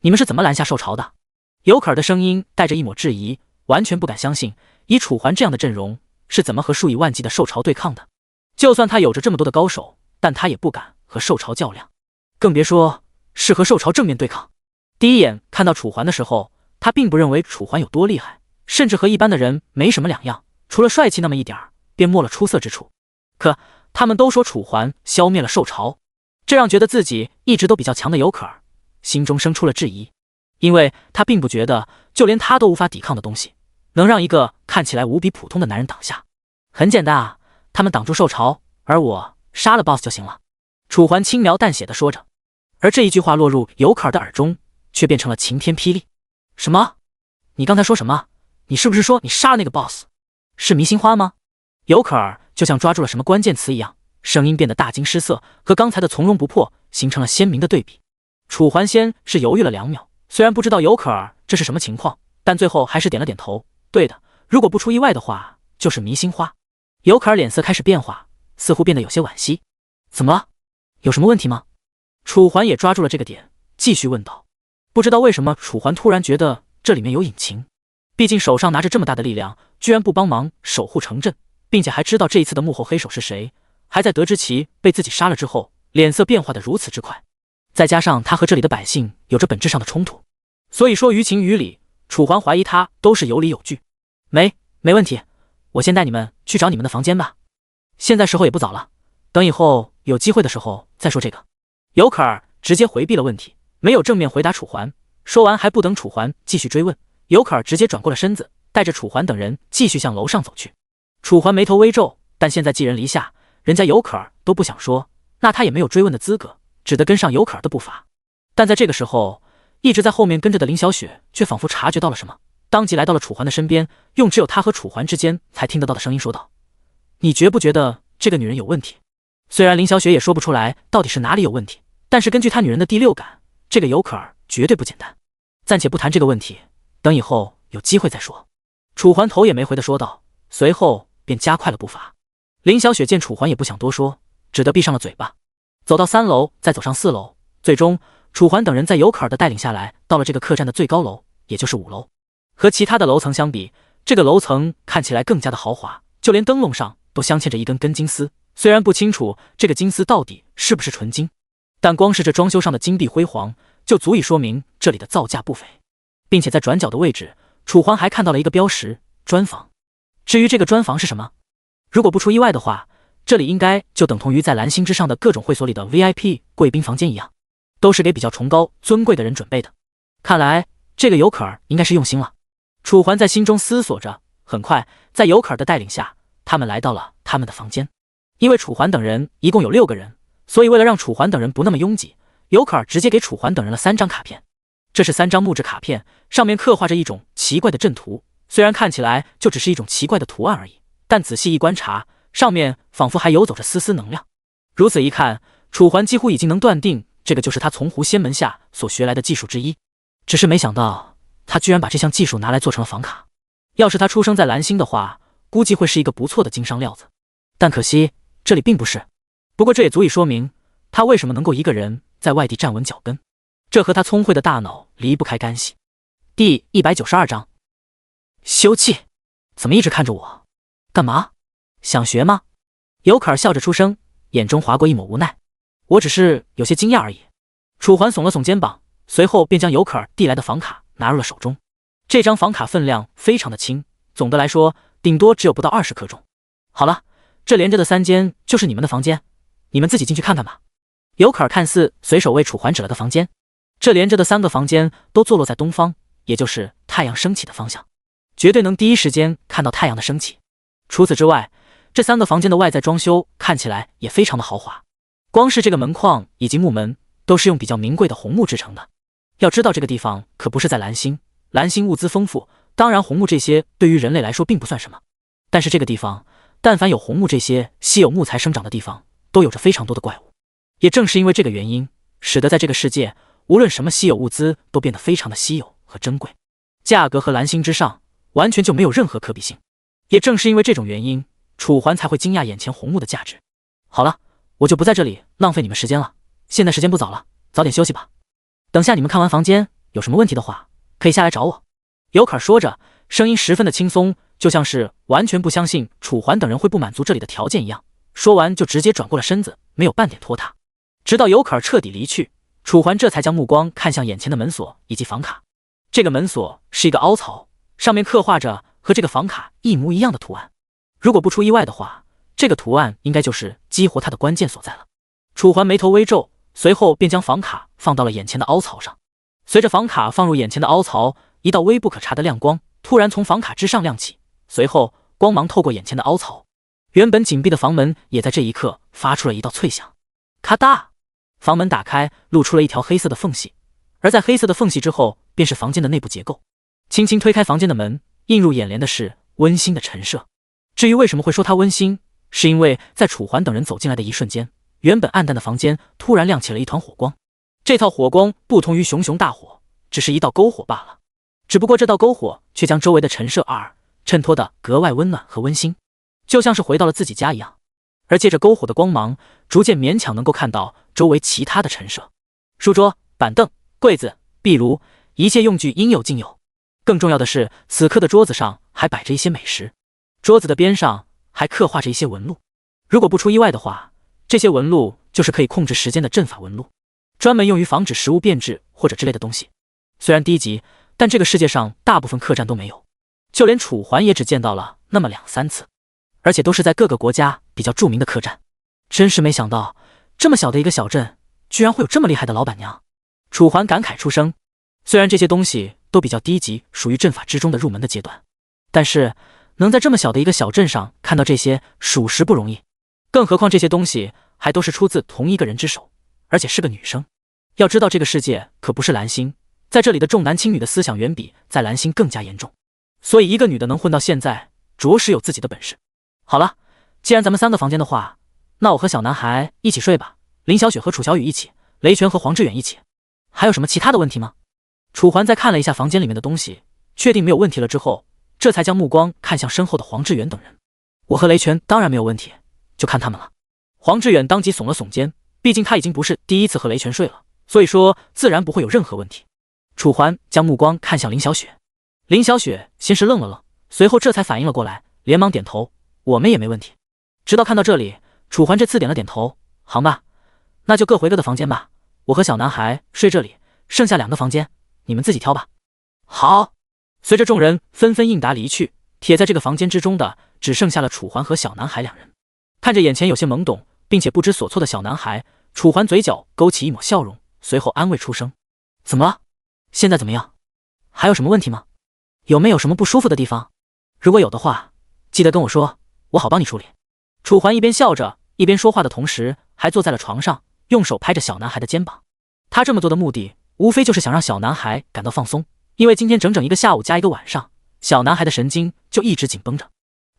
你们是怎么拦下兽潮的？尤可儿的声音带着一抹质疑，完全不敢相信，以楚环这样的阵容，是怎么和数以万计的兽潮对抗的？就算他有着这么多的高手，但他也不敢和兽潮较量，更别说是和兽潮正面对抗。第一眼看到楚环的时候，他并不认为楚环有多厉害，甚至和一般的人没什么两样，除了帅气那么一点儿，便没了出色之处。可他们都说楚环消灭了兽潮，这让觉得自己一直都比较强的尤可儿心中生出了质疑，因为他并不觉得就连他都无法抵抗的东西，能让一个看起来无比普通的男人挡下。很简单啊，他们挡住兽潮，而我杀了 boss 就行了。楚环轻描淡写的说着，而这一句话落入尤可儿的耳中，却变成了晴天霹雳。什么？你刚才说什么？你是不是说你杀了那个 boss？ 是迷星花吗？尤可儿就像抓住了什么关键词一样，声音变得大惊失色，和刚才的从容不迫形成了鲜明的对比。楚环先是犹豫了2秒，虽然不知道尤可儿这是什么情况，但最后还是点了点头。对的，如果不出意外的话，就是迷星花。尤可儿脸色开始变化，似乎变得有些惋惜。怎么了？有什么问题吗？楚环也抓住了这个点，继续问道。不知道为什么楚环突然觉得这里面有隐情，毕竟手上拿着这么大的力量，居然不帮忙守护城镇，并且还知道这一次的幕后黑手是谁，还在得知其被自己杀了之后，脸色变化的如此之快。再加上他和这里的百姓有着本质上的冲突，所以说于情于理，楚环怀疑他都是有理有据。没问题，我先带你们去找你们的房间吧。现在时候也不早了，等以后有机会的时候再说这个。尤可儿直接回避了问题，没有正面回答楚环。说完还不等楚环继续追问，尤可儿直接转过了身子，带着楚环等人继续向楼上走去。楚环眉头微皱，但现在寄人篱下，人家尤可儿都不想说，那他也没有追问的资格，只得跟上尤可儿的步伐。但在这个时候，一直在后面跟着的林小雪却仿佛察觉到了什么，当即来到了楚环的身边，用只有他和楚环之间才听得到的声音说道：你觉不觉得这个女人有问题？虽然林小雪也说不出来到底是哪里有问题，但是根据她女人的第六感，这个尤可儿绝对不简单。暂且不谈这个问题，等以后有机会再说。楚环头也没回的说道，随后便加快了步伐。林小雪见楚环也不想多说，只得闭上了嘴巴。走到3楼，再走上4楼，最终楚环等人在尤可儿的带领下来，到了这个客栈的最高楼，也就是5楼。和其他的楼层相比，这个楼层看起来更加的豪华，就连灯笼上都镶嵌着一根根金丝。虽然不清楚这个金丝到底是不是纯金，但光是这装修上的金碧辉煌，就足以说明这里的造价不菲。并且在转角的位置，楚环还看到了一个标识：砖房。至于这个砖房是什么，如果不出意外的话，这里应该就等同于在蓝星之上的各种会所里的 VIP 贵宾房间一样。都是给比较崇高尊贵的人准备的。看来这个尤可儿应该是用心了。楚环在心中思索着。很快，在尤可儿的带领下，他们来到了他们的房间。因为楚环等人一共有6个人，所以为了让楚环等人不那么拥挤，尤可儿直接给楚环等人了3张卡片。这是3张木质卡片，上面刻画着一种奇怪的阵图。虽然看起来就只是一种奇怪的图案而已，但仔细一观察，上面仿佛还游走着丝丝能量。如此一看，楚环几乎已经能断定，这个就是他从狐仙门下所学来的技术之一。只是没想到，他居然把这项技术拿来做成了房卡。要是他出生在蓝星的话，估计会是一个不错的经商料子。但可惜，这里并不是。不过这也足以说明，他为什么能够一个人在外地站稳脚跟。这和他聪慧的大脑离不开干系。第192章，休憩。怎么一直看着我？干嘛？想学吗？尤可儿笑着出声，眼中划过一抹无奈。我只是有些惊讶而已。楚环耸了耸肩膀，随后便将尤可儿递来的房卡拿入了手中。这张房卡分量非常的轻，总的来说顶多只有不到20克重。好了，这连着的3间就是你们的房间，你们自己进去看看吧。尤可儿看似随手为楚环指了个房间。这连着的3个房间都坐落在东方，也就是太阳升起的方向，绝对能第一时间看到太阳的升起。除此之外，这3个房间的外在装修看起来也非常的豪华，光是这个门框以及木门都是用比较名贵的红木制成的。要知道这个地方可不是在蓝星，蓝星物资丰富，当然红木这些对于人类来说并不算什么，但是这个地方但凡有红木这些稀有木材生长的地方，都有着非常多的怪物。也正是因为这个原因，使得在这个世界无论什么稀有物资都变得非常的稀有和珍贵，价格和蓝星之上完全就没有任何可比性。也正是因为这种原因，楚环才会惊讶眼前红木的价值。好了，我就不在这里浪费你们时间了，现在时间不早了，早点休息吧。等下你们看完房间，有什么问题的话，可以下来找我。尤可儿说着，声音十分的轻松，就像是完全不相信楚环等人会不满足这里的条件一样。说完就直接转过了身子，没有半点拖沓。直到尤可儿彻底离去，楚环这才将目光看向眼前的门锁以及房卡。这个门锁是一个凹槽，上面刻画着和这个房卡一模一样的图案。如果不出意外的话，这个图案应该就是激活它的关键所在了。楚环眉头微皱，随后便将房卡放到了眼前的凹槽上。随着房卡放入眼前的凹槽，一道微不可察的亮光突然从房卡之上亮起，随后光芒透过眼前的凹槽，原本紧闭的房门也在这一刻发出了一道脆响。咔嗒，房门打开，露出了一条黑色的缝隙，而在黑色的缝隙之后便是房间的内部结构。轻轻推开房间的门，映入眼帘的是温馨的陈设。至于为什么会说它温馨，是因为在楚环等人走进来的一瞬间，原本暗淡的房间突然亮起了一团火光。这套火光不同于熊熊大火，只是一道篝火罢了，只不过这道篝火却将周围的陈设衬托得格外温暖和温馨，就像是回到了自己家一样。而借着篝火的光芒，逐渐勉强能够看到周围其他的陈设，书桌、板凳、柜子、壁炉，一切用具应有尽有。更重要的是，此刻的桌子上还摆着一些美食，桌子的边上还刻画着一些纹路。如果不出意外的话，这些纹路就是可以控制时间的阵法纹路，专门用于防止食物变质或者之类的东西。虽然低级，但这个世界上大部分客栈都没有，就连楚环也只见到了那么2-3次，而且都是在各个国家比较著名的客栈。真是没想到，这么小的一个小镇，居然会有这么厉害的老板娘。楚环感慨出声。虽然这些东西都比较低级，属于阵法之中的入门的阶段，但是能在这么小的一个小镇上看到这些，属实不容易。更何况这些东西还都是出自同一个人之手，而且是个女生。要知道这个世界可不是蓝星，在这里的重男轻女的思想远比在蓝星更加严重，所以一个女的能混到现在，着实有自己的本事。好了，既然咱们3个房间的话，那我和小男孩一起睡吧，林小雪和楚小雨一起，雷泉和黄志远一起。还有什么其他的问题吗？楚环在看了一下房间里面的东西，确定没有问题了之后，这才将目光看向身后的黄志远等人。我和雷泉当然没有问题，就看他们了。黄志远当即耸了耸肩，毕竟他已经不是第一次和雷泉睡了，所以说自然不会有任何问题。楚环将目光看向林小雪，林小雪先是愣了愣，随后这才反应了过来，连忙点头，我们也没问题。直到看到这里，楚环这次点了点头，好吧，那就各回各的房间吧，我和小男孩睡这里，剩下2个房间你们自己挑吧。好。随着众人纷纷应答离去，铁在这个房间之中的只剩下了楚环和小男孩2人。看着眼前有些懵懂并且不知所措的小男孩，楚环嘴角勾起一抹笑容，随后安慰出声：“怎么了？现在怎么样？还有什么问题吗？有没有什么不舒服的地方？如果有的话，记得跟我说，我好帮你处理。”楚环一边笑着，一边说话的同时，还坐在了床上，用手拍着小男孩的肩膀。他这么做的目的，无非就是想让小男孩感到放松，因为今天整整一个下午加一个晚上，小男孩的神经就一直紧绷着。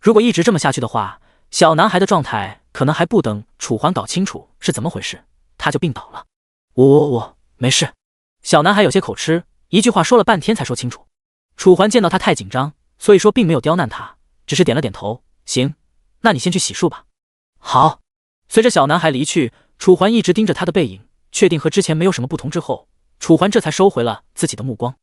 如果一直这么下去的话，小男孩的状态可能还不等楚环搞清楚是怎么回事，他就病倒了。我没事。小男孩有些口吃，一句话说了半天才说清楚。楚环见到他太紧张，所以说并没有刁难他，只是点了点头。行，那你先去洗漱吧。好。随着小男孩离去，楚环一直盯着他的背影，确定和之前没有什么不同之后，楚环这才收回了自己的目光。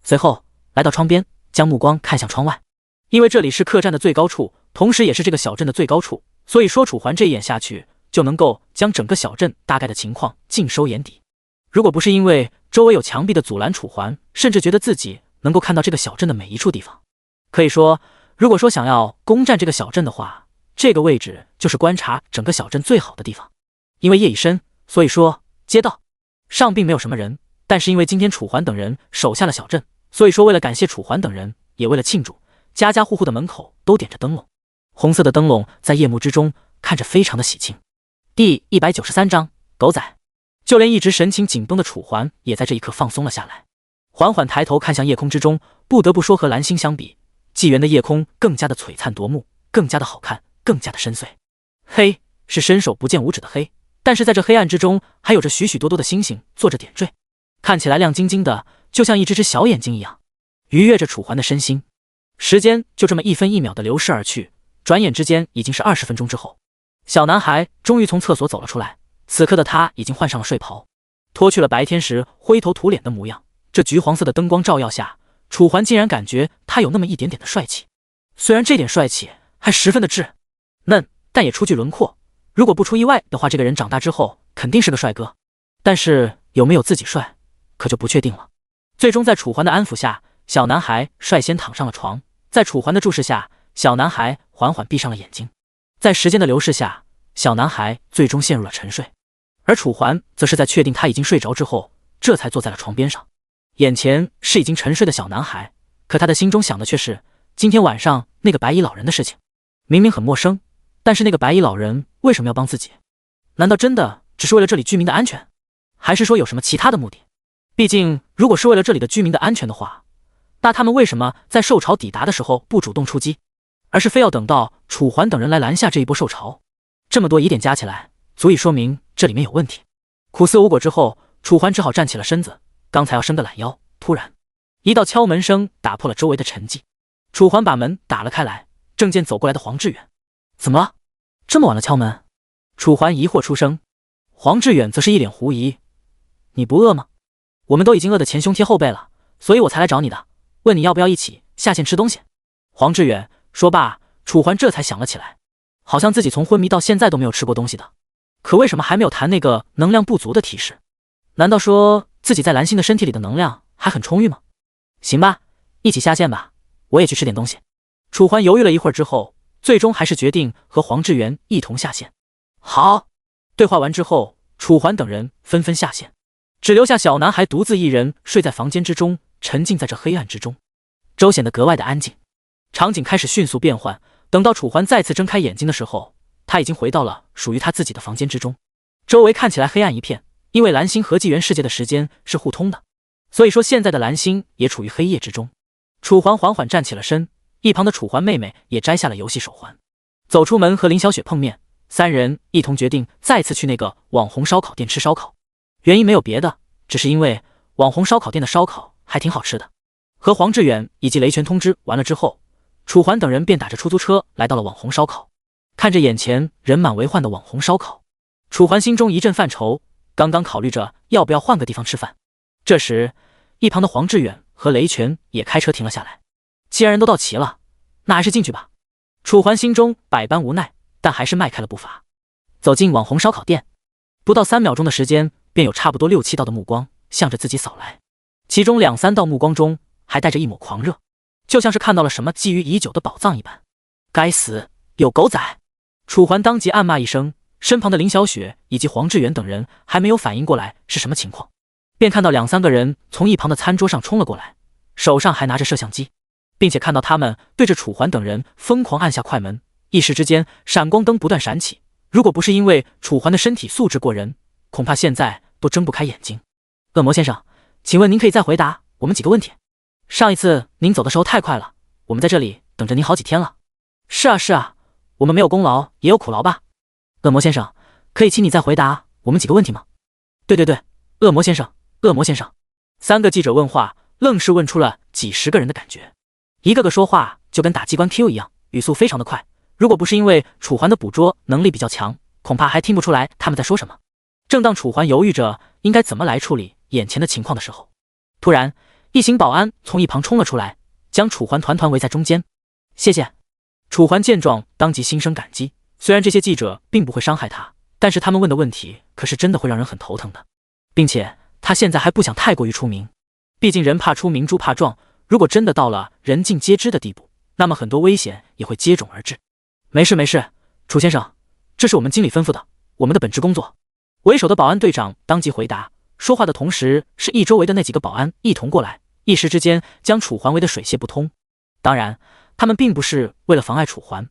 随后来到窗边，将目光看向窗外。因为这里是客栈的最高处，同时也是这个小镇的最高处，所以说楚环这一眼下去就能够将整个小镇大概的情况尽收眼底。如果不是因为周围有墙壁的阻拦，楚环甚至觉得自己能够看到这个小镇的每一处地方。可以说，如果说想要攻占这个小镇的话，这个位置就是观察整个小镇最好的地方。因为夜已深，所以说街道上并没有什么人，但是因为今天楚环等人守下了小镇，所以说为了感谢楚环等人，也为了庆祝，家家户户的门口都点着灯笼，红色的灯笼在夜幕之中看着非常的喜庆。第193章狗仔。就连一直神情紧绷的楚环也在这一刻放松了下来，缓缓抬头看向夜空之中。不得不说，和蓝星相比，纪元的夜空更加的璀璨夺目，更加的好看，更加的深邃。黑是伸手不见五指的黑，但是在这黑暗之中还有着许许多多的星星做着点缀，看起来亮晶晶的，就像一只只小眼睛一样，愉悦着楚环的身心。时间就这么一分一秒的流逝而去，转眼之间已经是20分钟之后，小男孩终于从厕所走了出来。此刻的他已经换上了睡袍，脱去了白天时灰头土脸的模样。这橘黄色的灯光照耀下，楚环竟然感觉他有那么一点点的帅气。虽然这点帅气还十分的稚嫩，但也初具轮廓。如果不出意外的话，这个人长大之后肯定是个帅哥。但是有没有自己帅，可就不确定了。最终在楚环的安抚下，小男孩率先躺上了床。在楚环的注视下，小男孩缓缓闭上了眼睛。在时间的流逝下，小男孩最终陷入了沉睡。而楚环则是在确定他已经睡着之后，这才坐在了床边上。眼前是已经沉睡的小男孩，可他的心中想的却是今天晚上那个白衣老人的事情。明明很陌生，但是那个白衣老人为什么要帮自己？难道真的只是为了这里居民的安全，还是说有什么其他的目的？毕竟如果是为了这里的居民的安全的话，那他们为什么在受潮抵达的时候不主动出击，而是非要等到楚环等人来拦下这一波受潮？这么多疑点加起来，足以说明这里面有问题。苦思无果之后，楚环只好站起了身子，刚才要伸个懒腰，突然一道敲门声打破了周围的沉寂。楚环把门打了开来，正见走过来的黄志远。怎么了？这么晚了敲门？楚环疑惑出声。黄志远则是一脸狐疑。你不饿吗？我们都已经饿得前胸贴后背了，所以我才来找你的，问你要不要一起下线吃东西。黄志远说罢，楚环这才想了起来，好像自己从昏迷到现在都没有吃过东西的，可为什么还没有谈那个能量不足的提示？难道说自己在蓝星的身体里的能量还很充裕吗？行吧，一起下线吧，我也去吃点东西。楚环犹豫了一会儿之后，最终还是决定和黄志远一同下线。好。对话完之后，楚环等人纷纷下线，只留下小男孩独自一人睡在房间之中，沉浸在这黑暗之中，周显得格外的安静。场景开始迅速变换，等到楚环再次睁开眼睛的时候，他已经回到了属于他自己的房间之中。周围看起来黑暗一片，因为蓝星和纪元世界的时间是互通的，所以说现在的蓝星也处于黑夜之中。楚环缓缓站起了身，一旁的楚环妹妹也摘下了游戏手环，走出门和林小雪碰面，三人一同决定再次去那个网红烧烤店吃烧烤。原因没有别的，只是因为网红烧烤店的烧烤还挺好吃的。和黄志远以及雷泉通知完了之后，楚环等人便打着出租车来到了网红烧烤。看着眼前人满为患的网红烧烤，楚环心中一阵犯愁，刚刚考虑着要不要换个地方吃饭。这时一旁的黄志远和雷泉也开车停了下来。既然人都到齐了，那还是进去吧。楚环心中百般无奈，但还是迈开了步伐，走进网红烧烤店。不到3秒钟的时间，便有差不多6、7道的目光向着自己扫来，其中2、3道目光中还带着一抹狂热，就像是看到了什么觊觎已久的宝藏一般。该死，有狗仔！楚环当即暗骂一声，身旁的林小雪以及黄志远等人还没有反应过来是什么情况，便看到2、3个人从一旁的餐桌上冲了过来，手上还拿着摄像机，并且看到他们对着楚环等人疯狂按下快门，一时之间闪光灯不断闪起。如果不是因为楚环的身体素质过人，恐怕现在都睁不开眼睛。恶魔先生，请问您可以再回答我们几个问题？上一次您走的时候太快了，我们在这里等着您好几天了。是啊是啊，我们没有功劳也有苦劳吧？恶魔先生，可以请你再回答我们几个问题吗？对，恶魔先生，恶魔先生。3个记者问话，愣是问出了几十个人的感觉，一个个说话就跟打机关 Q 一样，语速非常的快。如果不是因为楚环的捕捉能力比较强，恐怕还听不出来他们在说什么。正当楚环犹豫着应该怎么来处理眼前的情况的时候，突然一行保安从一旁冲了出来，将楚环团团围在中间。谢谢。楚环见状当即心生感激，虽然这些记者并不会伤害他，但是他们问的问题可是真的会让人很头疼的，并且他现在还不想太过于出名，毕竟人怕出名猪怕壮，如果真的到了人尽皆知的地步，那么很多危险也会接踵而至。没事，楚先生，这是我们经理吩咐的，我们的本职工作。为首的保安队长当即回答，说话的同时是一周围的那几个保安一同过来，一时之间将楚环围得水泄不通。当然他们并不是为了妨碍楚环，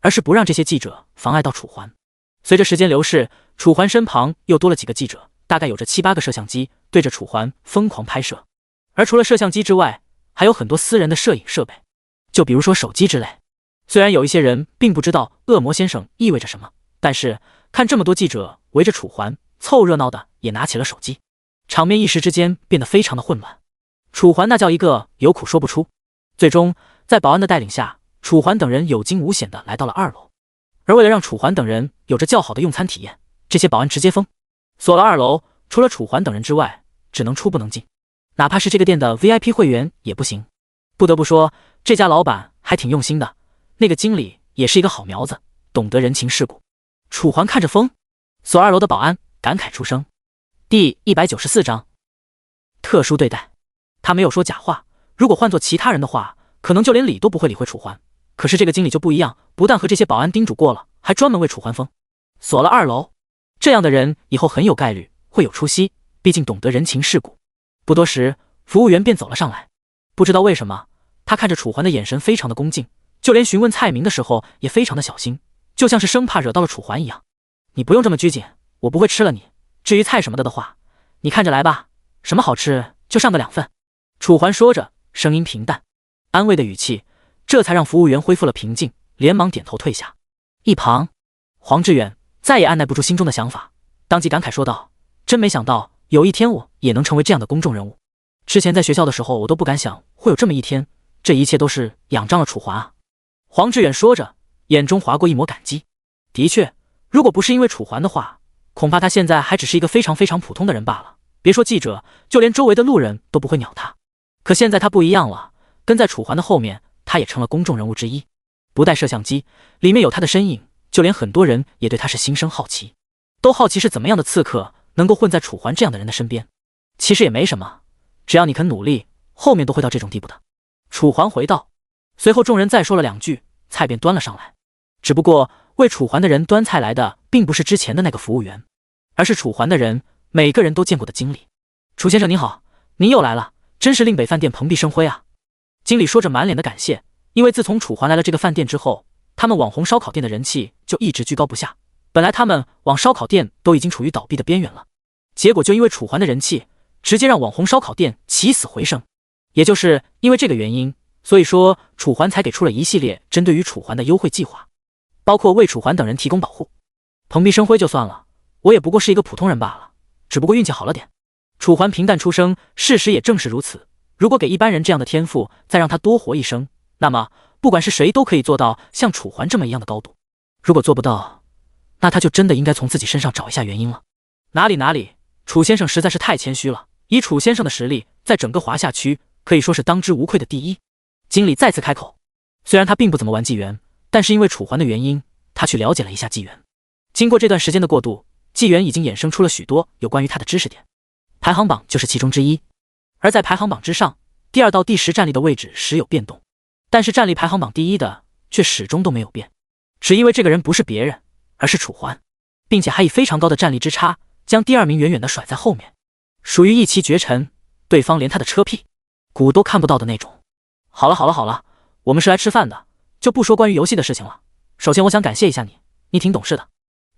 而是不让这些记者妨碍到楚环。随着时间流逝，楚环身旁又多了几个记者，大概有着7、8个摄像机对着楚环疯狂拍摄。而除了摄像机之外，还有很多私人的摄影设备，就比如说手机之类。虽然有一些人并不知道恶魔先生意味着什么，但是看这么多记者围着楚环凑热闹的也拿起了手机，场面一时之间变得非常的混乱。楚环那叫一个有苦说不出。最终在保安的带领下，楚环等人有惊无险的来到了2楼。而为了让楚环等人有着较好的用餐体验，这些保安直接锁了2楼，除了楚环等人之外，只能出不能进，哪怕是这个店的 VIP 会员也不行。不得不说，这家老板还挺用心的，那个经理也是一个好苗子，懂得人情世故。楚环看着锁2楼的保安感慨出声。第194章，特殊对待。他没有说假话，如果换做其他人的话，可能就连理都不会理会楚环。可是这个经理就不一样，不但和这些保安叮嘱过了，还专门为楚环锁了2楼。这样的人以后很有概率会有出息，毕竟懂得人情世故。不多时，服务员便走了上来。不知道为什么，他看着楚环的眼神非常的恭敬，就连询问菜名的时候也非常的小心，就像是生怕惹到了楚环一样。你不用这么拘谨，我不会吃了你。至于菜什么的话，你看着来吧，什么好吃就上个2份。楚环说着，声音平淡，安慰的语气，这才让服务员恢复了平静，连忙点头退下。一旁，黄志远再也按耐不住心中的想法，当即感慨说道：真没想到有一天我也能成为这样的公众人物。之前在学校的时候，我都不敢想会有这么一天，这一切都是仰仗了楚环啊。黄志远说着，眼中划过一抹感激。的确，如果不是因为楚环的话，恐怕他现在还只是一个非常非常普通的人罢了。别说记者，就连周围的路人都不会鸟他。可现在他不一样了，跟在楚环的后面，他也成了公众人物之一。不带摄像机，里面有他的身影，就连很多人也对他是心生好奇，都好奇是怎么样的刺客能够混在楚环这样的人的身边。其实也没什么，只要你肯努力，后面都会到这种地步的。楚环回道。随后众人再说了2句，菜便端了上来。只不过为楚环的人端菜来的并不是之前的那个服务员，而是楚环的人每个人都见过的经理。楚先生您好，您又来了，真是令北饭店蓬荜生辉啊。经理说着满脸的感谢，因为自从楚环来了这个饭店之后，他们网红烧烤店的人气就一直居高不下。本来他们网烧烤店都已经处于倒闭的边缘了，结果就因为楚环的人气，直接让网红烧烤店起死回生。也就是因为这个原因，所以说楚环才给出了一系列针对于楚环的优惠计划，包括为楚环等人提供保护。蓬荜生辉就算了，我也不过是一个普通人罢了，只不过运气好了点。楚环平淡出声，事实也正是如此。如果给一般人这样的天赋，再让他多活一生，那么不管是谁都可以做到像楚环这么一样的高度。如果做不到，那他就真的应该从自己身上找一下原因了。哪里，楚先生实在是太谦虚了，以楚先生的实力，在整个华夏区可以说是当之无愧的第一。经理再次开口，虽然他并不怎么玩纪元，但是因为楚环的原因，他去了解了一下纪元。经过这段时间的过渡，纪元已经衍生出了许多有关于他的知识点，排行榜就是其中之一。而在排行榜之上，第2到第10战力的位置时有变动，但是战力排行榜第1的却始终都没有变，只因为这个人不是别人，而是楚环，并且还以非常高的战力之差将第2名远远的甩在后面。属于一骑绝尘，对方连他的车屁股都看不到的那种。好了，我们是来吃饭的，就不说关于游戏的事情了。首先我想感谢一下你，你挺懂事的。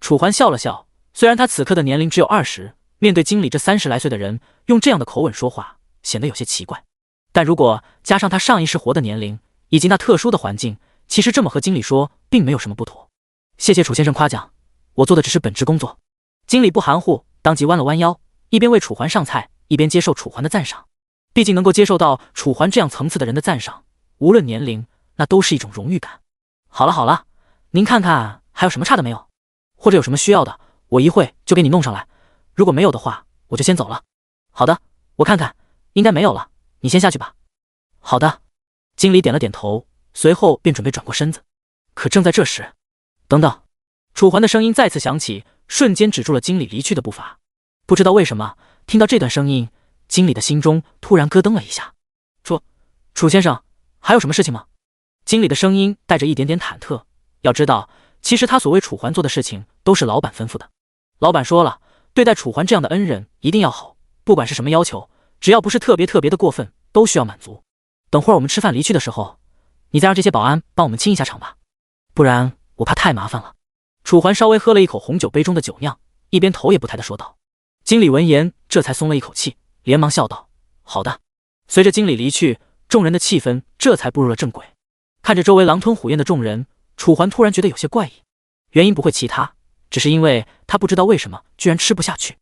楚环笑了笑，虽然他此刻的年龄只有20，面对经理这30来岁的人，用这样的口吻说话显得有些奇怪。但如果加上他上一世活的年龄以及那特殊的环境，其实这么和经理说并没有什么不妥。谢谢楚先生夸奖，我做的只是本职工作。经理不含糊，当即弯了弯腰，一边为楚环上菜，一边接受楚环的赞赏。毕竟能够接受到楚环这样层次的人的赞赏，无论年龄，那都是一种荣誉感。好了，您看看还有什么差的没有，或者有什么需要的，我一会就给你弄上来。如果没有的话，我就先走了。好的，我看看，应该没有了，你先下去吧。好的，经理点了点头，随后便准备转过身子。可正在这时，等等，楚环的声音再次响起，瞬间止住了经理离去的步伐。不知道为什么，听到这段声音，经理的心中突然咯噔了一下。楚先生，还有什么事情吗？经理的声音带着一点点忐忑。要知道，其实他所为楚环做的事情都是老板吩咐的。老板说了，对待楚环这样的恩人一定要好，不管是什么要求，只要不是特别的过分，都需要满足。等会儿我们吃饭离去的时候，你再让这些保安帮我们清一下场吧，不然我怕太麻烦了。楚环稍微喝了一口红酒杯中的酒酿，一边头也不抬地说道。经理闻言这才松了一口气，连忙笑道：好的。随着经理离去，众人的气氛这才步入了正轨。看着周围狼吞虎咽的众人，楚环突然觉得有些怪异，原因不会其他，只是因为他不知道为什么居然吃不下去。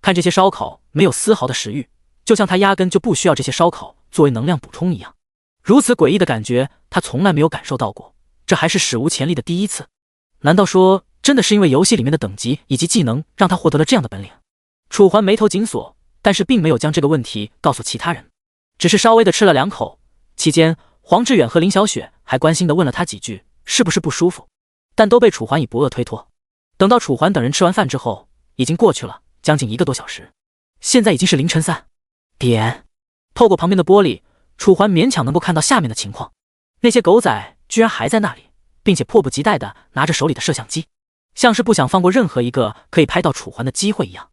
看这些烧烤没有丝毫的食欲，就像他压根就不需要这些烧烤作为能量补充一样。如此诡异的感觉他从来没有感受到过，这还是史无前例的第一次。难道说真的是因为游戏里面的等级以及技能让他获得了这样的本领？楚环眉头紧锁，但是并没有将这个问题告诉其他人，只是稍微的吃了2口。期间黄志远和林小雪还关心地问了他几句是不是不舒服，但都被楚环以不饿推脱。等到楚环等人吃完饭之后，已经过去了将近1个多小时，现在已经是凌晨3点。透过旁边的玻璃，楚环勉强能够看到下面的情况，那些狗仔居然还在那里，并且迫不及待地拿着手里的摄像机，像是不想放过任何一个可以拍到楚环的机会一样。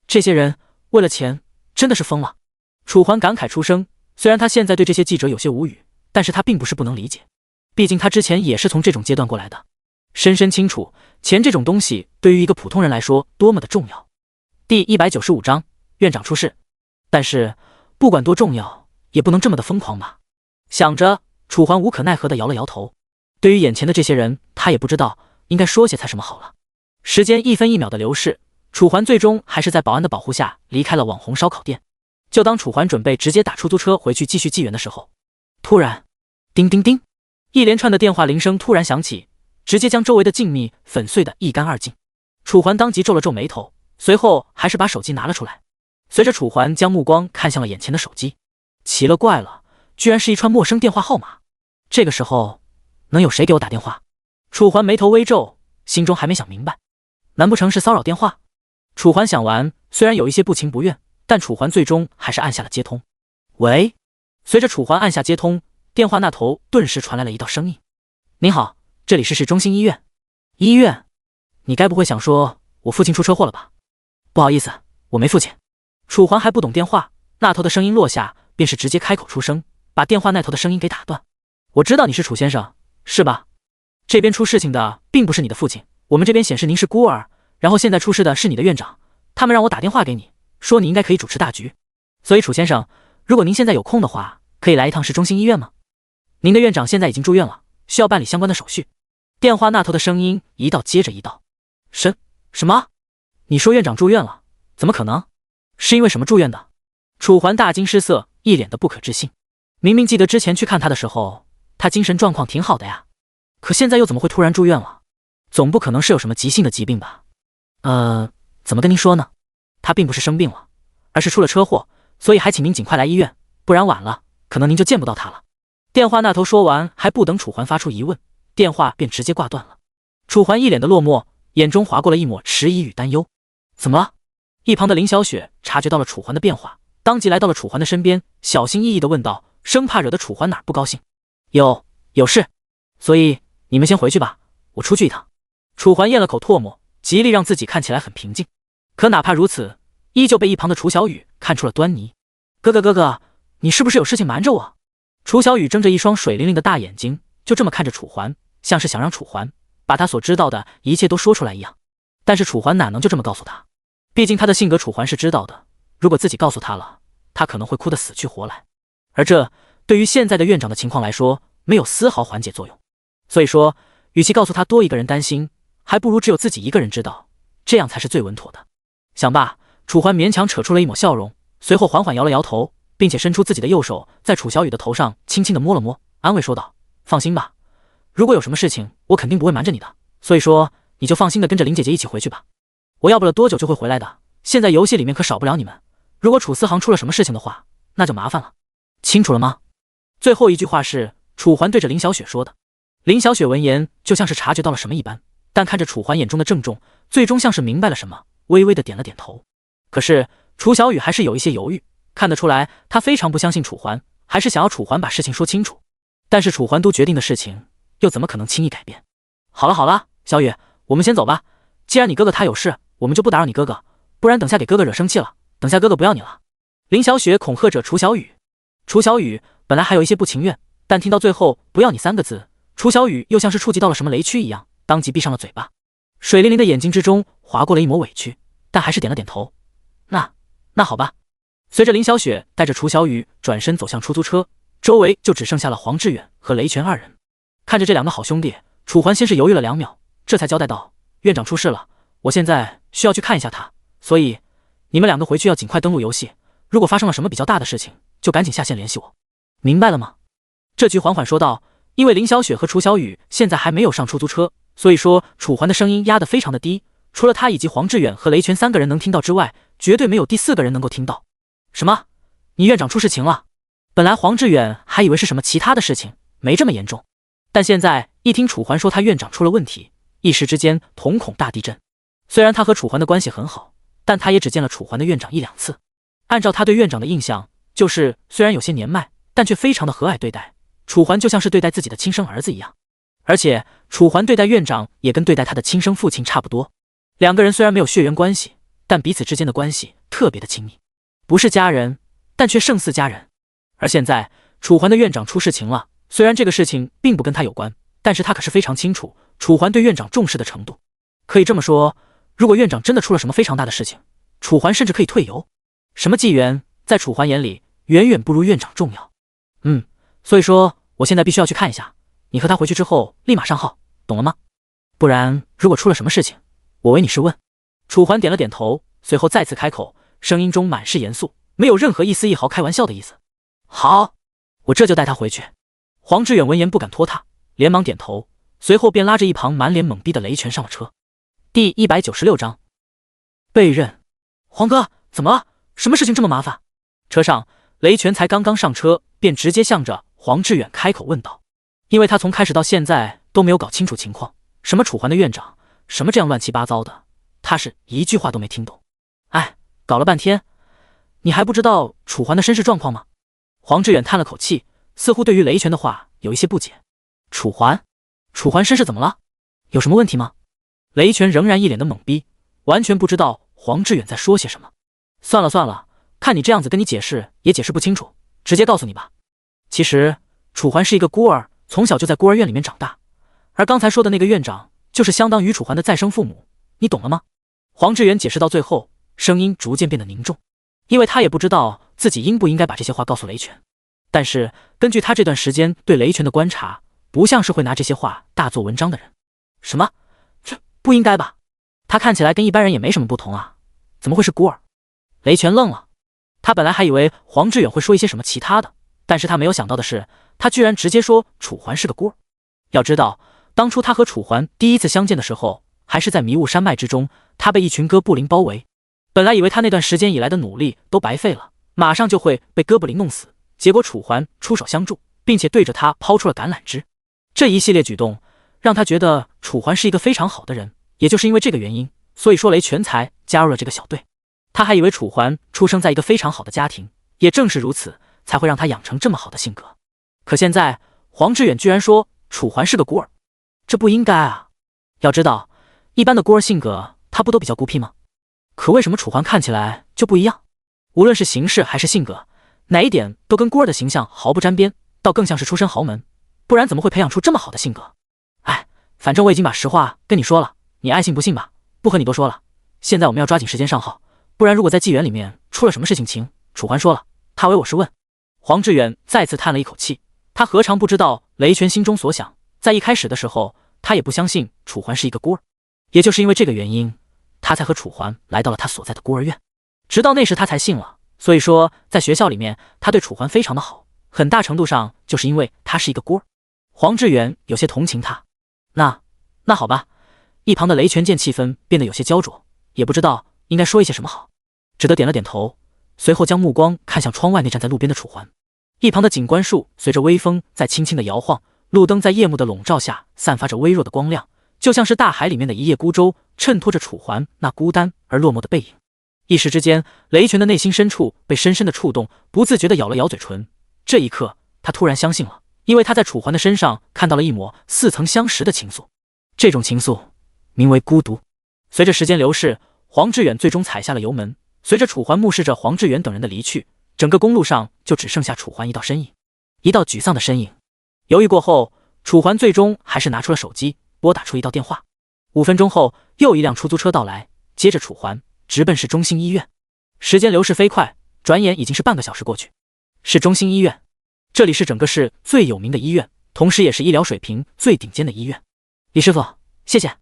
这些人为了钱真的是疯了。楚环感慨出声，虽然他现在对这些记者有些无语，但是他并不是不能理解，毕竟他之前也是从这种阶段过来的，深深清楚钱这种东西对于一个普通人来说多么的重要。第195章院长出事，但是不管多重要也不能这么的疯狂吧。想着，楚环无可奈何地摇了摇头。对于眼前的这些人，他也不知道应该说些才什么好了。时间1分1秒的流逝，楚环最终还是在保安的保护下离开了网红烧烤店。就当楚环准备直接打出租车回去继续纪元的时候，突然叮叮叮，一连串的电话铃声突然响起，直接将周围的静谧粉碎得一干二净。楚环当即皱了皱眉头，随后还是把手机拿了出来。随着楚环将目光看向了眼前的手机，奇了怪了，居然是一串陌生电话号码。这个时候能有谁给我打电话？楚环眉头微皱，心中还没想明白，难不成是骚扰电话？楚环想完，虽然有一些不情不愿，但楚环最终还是按下了接通。喂。随着楚环按下接通，电话那头顿时传来了一道声音：您好，这里是市中心医院。医院？你该不会想说我父亲出车祸了吧？不好意思，我没父亲。楚环还不懂电话，那头的声音落下，便是直接开口出声，把电话那头的声音给打断。我知道你是楚先生，是吧？这边出事情的并不是你的父亲，我们这边显示您是孤儿，然后现在出事的是你的院长，他们让我打电话给你，说你应该可以主持大局。所以楚先生，如果您现在有空的话，可以来一趟市中心医院吗？您的院长现在已经住院了，需要办理相关的手续。电话那头的声音一道接着一道。什么？你说院长住院了？怎么可能？是因为什么住院的？楚环大惊失色，一脸的不可置信。明明记得之前去看他的时候，他精神状况挺好的呀，可现在又怎么会突然住院了？总不可能是有什么急性的疾病吧？怎么跟您说呢？他并不是生病了，而是出了车祸，所以还请您尽快来医院，不然晚了，可能您就见不到他了。电话那头说完，还不等楚环发出疑问，电话便直接挂断了。楚环一脸的落寞，眼中划过了一抹迟疑与担忧。怎么了？一旁的林小雪察觉到了楚环的变化，当即来到了楚环的身边，小心翼翼地问道，生怕惹得楚环哪儿不高兴。有事，所以你们先回去吧，我出去一趟。楚环咽了口唾沫，极力让自己看起来很平静。可哪怕如此，依旧被一旁的楚小雨看出了端倪。哥哥，你是不是有事情瞒着我？楚小雨睁着一双水灵灵的大眼睛，就这么看着楚环，像是想让楚环把他所知道的一切都说出来一样。但是楚环哪能就这么告诉他？毕竟他的性格楚环是知道的，如果自己告诉他了，他可能会哭得死去活来，而这对于现在的院长的情况来说，没有丝毫缓解作用。所以说，与其告诉他多一个人担心，还不如只有自己一个人知道，这样才是最稳妥的。想罢，楚环勉强扯出了一抹笑容，随后缓缓摇了摇头，并且伸出自己的右手，在楚小雨的头上轻轻地摸了摸，安慰说道：“放心吧，如果有什么事情，我肯定不会瞒着你的。所以说，你就放心的跟着林姐姐一起回去吧。我要不了多久就会回来的。现在游戏里面可少不了你们，如果楚思航出了什么事情的话，那就麻烦了。清楚了吗？”最后一句话是楚环对着林小雪说的。林小雪闻言，就像是察觉到了什么一般，但看着楚环眼中的郑重，最终像是明白了什么，微微的点了点头。可是楚小雨还是有一些犹豫，看得出来他非常不相信楚环，还是想要楚环把事情说清楚。但是楚环都决定的事情，又怎么可能轻易改变？好了，小雨，我们先走吧。既然你哥哥他有事，我们就不打扰你哥哥，不然等下给哥哥惹生气了，等下哥哥不要你了。林小雪恐吓着楚小雨。楚小雨本来还有一些不情愿，但听到最后不要你3个字，楚小雨又像是触及到了什么雷区一样，当即闭上了嘴巴。水灵灵的眼睛之中划过了一抹委屈，但还是点了点头。那好吧。随着林小雪带着楚小雨转身走向出租车，周围就只剩下了黄志远和雷泉2人。看着这2个好兄弟，楚环先是犹豫了2秒，这才交代道：“院长出事了，我现在需要去看一下他，所以你们2个回去要尽快登录游戏，如果发生了什么比较大的事情，就赶紧下线联系我，明白了吗？”这句缓缓说道。因为林小雪和楚小雨现在还没有上出租车，所以说楚环的声音压得非常的低，除了他以及黄志远和雷泉3个人能听到之外，绝对没有第4个人能够听到。什么？你院长出事情了？本来黄志远还以为是什么其他的事情，没这么严重，但现在一听楚环说他院长出了问题，一时之间瞳孔大地震。虽然他和楚环的关系很好，但他也只见了楚环的院长1-2次。按照他对院长的印象，就是虽然有些年迈，但却非常的和蔼对待。楚环就像是对待自己的亲生儿子一样，而且楚环对待院长也跟对待他的亲生父亲差不多。2个人虽然没有血缘关系，但彼此之间的关系特别的亲密，不是家人，但却胜似家人。而现在楚环的院长出事情了，虽然这个事情并不跟他有关，但是他可是非常清楚楚环对院长重视的程度。可以这么说，如果院长真的出了什么非常大的事情，楚环甚至可以退游。什么纪元，在楚环眼里远远不如院长重要。所以说我现在必须要去看一下，你和他回去之后立马上号，懂了吗？不然如果出了什么事情，我唯你是问。楚环点了点头，随后再次开口，声音中满是严肃，没有任何一丝一毫开玩笑的意思。好，我这就带他回去。黄志远闻言不敢拖沓，连忙点头，随后便拉着一旁满脸懵逼的雷泉上了车。第196章被认。黄哥，怎么了？什么事情这么麻烦？车上雷泉才刚刚上车，便直接向着黄志远开口问道，因为他从开始到现在都没有搞清楚情况，什么楚环的院长，什么这样乱七八糟的，他是一句话都没听懂。搞了半天，你还不知道楚环的身世状况吗？黄志远叹了口气，似乎对于雷泉的话有一些不解。楚环身世怎么了？有什么问题吗？雷泉仍然一脸的懵逼，完全不知道黄志远在说些什么。算了，看你这样子跟你解释也解释不清楚，直接告诉你吧。其实楚环是一个孤儿，从小就在孤儿院里面长大，而刚才说的那个院长就是相当于楚环的再生父母，你懂了吗？黄志远解释到最后，声音逐渐变得凝重，因为他也不知道自己应不应该把这些话告诉雷泉，但是根据他这段时间对雷泉的观察，不像是会拿这些话大做文章的人。什么？这不应该吧？他看起来跟一般人也没什么不同啊，怎么会是孤儿？雷泉愣了，他本来还以为黄志远会说一些什么其他的，但是他没有想到的是，他居然直接说楚环是个孤儿。要知道，当初他和楚环第一次相见的时候，还是在迷雾山脉之中，他被一群哥布林包围。本来以为他那段时间以来的努力都白费了，马上就会被哥布林弄死，结果楚环出手相助，并且对着他抛出了橄榄枝。这一系列举动让他觉得楚环是一个非常好的人，也就是因为这个原因，所以说雷泉才加入了这个小队。他还以为楚环出生在一个非常好的家庭，也正是如此，才会让他养成这么好的性格。可现在黄志远居然说楚环是个孤儿，这不应该啊！要知道，一般的孤儿性格他不都比较孤僻吗？可为什么楚环看起来就就不一样，无论是形式还是性格，哪一点都跟孤儿的形象毫不沾边，倒更像是出身豪门，不然怎么会培养出这么好的性格？哎，反正我已经把实话跟你说了，你爱信不信吧，不和你多说了。现在我们要抓紧时间上号，不然如果在纪元里面出了什么事情，楚环说了，他唯我是问。黄志远再次叹了一口气，他何尝不知道雷泉心中所想，在一开始的时候，他也不相信楚环是一个孤儿，也就是因为这个原因，他才和楚环来到了他所在的孤儿院，直到那时他才信了。所以说，在学校里面，他对楚环非常的好，很大程度上就是因为他是一个孤儿。黄志远有些同情他。那好吧。一旁的雷泉见气氛变得有些焦灼，也不知道应该说一些什么好，只得点了点头，随后将目光看向窗外那站在路边的楚环。一旁的景观树随着微风在轻轻的摇晃，路灯在夜幕的笼罩下散发着微弱的光亮，就像是大海里面的一叶孤舟，衬托着楚环那孤单而落寞的背影。一时之间，雷泉的内心深处被深深的触动，不自觉地咬了咬嘴唇。这一刻，他突然相信了，因为他在楚环的身上看到了一抹似曾相识的情愫。这种情愫名为孤独。随着时间流逝，黄志远最终踩下了油门。随着楚环目视着黄志远等人的离去，整个公路上就只剩下楚环一道身影，一道沮丧的身影。犹豫过后，楚环最终还是拿出了手机，拨打出一道电话。5分钟后，又一辆出租车到来，接着楚环直奔市中心医院。时间流逝飞快，转眼已经是半个小时过去。市中心医院，这里是整个市最有名的医院，同时也是医疗水平最顶尖的医院。李师傅，谢谢，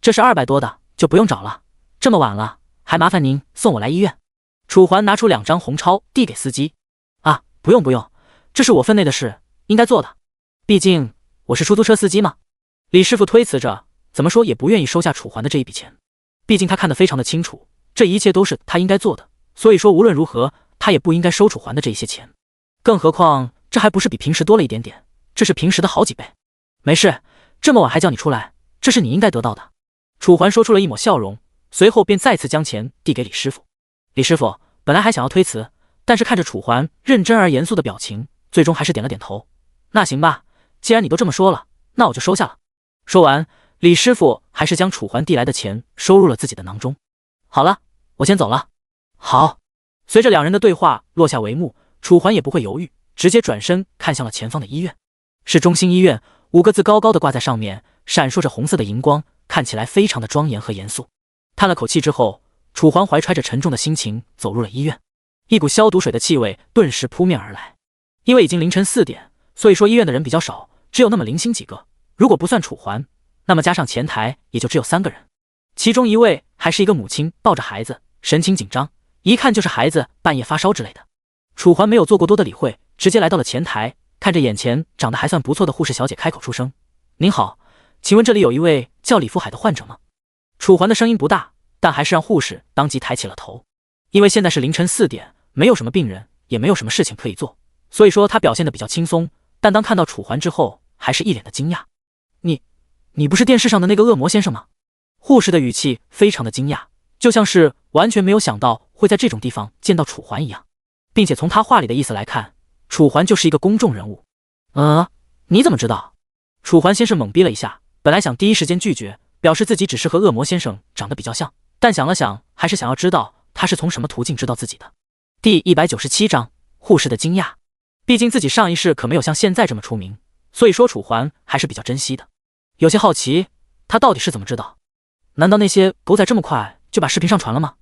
这是200多的，就不用找了。这么晚了，还麻烦您送我来医院。楚环拿出2张红钞递给司机。啊，不用，这是我分内的事，应该做的。毕竟我是出租车司机嘛。李师傅推辞着，怎么说也不愿意收下楚环的这一笔钱。毕竟他看得非常的清楚，这一切都是他应该做的，所以说无论如何，他也不应该收楚环的这一些钱。更何况这还不是比平时多了一点点，这是平时的好几倍。没事，这么晚还叫你出来，这是你应该得到的。楚环说出了一抹笑容，随后便再次将钱递给李师傅。李师傅本来还想要推辞，但是看着楚环认真而严肃的表情，最终还是点了点头。那行吧，既然你都这么说了，那我就收下了。说完，李师傅还是将楚环递来的钱收入了自己的囊中。好了，我先走了。好。随着两人的对话落下帷幕，楚环也不会犹豫，直接转身看向了前方的医院。市中心医院5个字高高的挂在上面，闪烁着红色的荧光，看起来非常的庄严和严肃。叹了口气之后，楚环怀揣着沉重的心情走入了医院。一股消毒水的气味顿时扑面而来。因为已经凌晨4点，所以说医院的人比较少，只有那么零星几个。如果不算楚环，那么加上前台也就只有3个人。其中一位还是一个母亲抱着孩子，神情紧张，一看就是孩子半夜发烧之类的。楚环没有做过多的理会，直接来到了前台，看着眼前长得还算不错的护士小姐，开口出声：您好，请问这里有一位叫李福海的患者吗？楚环的声音不大，但还是让护士当即抬起了头。因为现在是凌晨4点，没有什么病人，也没有什么事情可以做，所以说他表现得比较轻松，但当看到楚环之后，还是一脸的惊讶。你不是电视上的那个恶魔先生吗？护士的语气非常的惊讶，就像是完全没有想到会在这种地方见到楚环一样，并且从他话里的意思来看，楚环就是一个公众人物。你怎么知道？楚环先是懵逼了一下，本来想第一时间拒绝，表示自己只是和恶魔先生长得比较像，但想了想，还是想要知道他是从什么途径知道自己的。第197章，护士的惊讶。毕竟自己上一世可没有像现在这么出名，所以说楚环还是比较珍惜的。有些好奇，他到底是怎么知道？难道那些狗仔这么快就把视频上传了吗？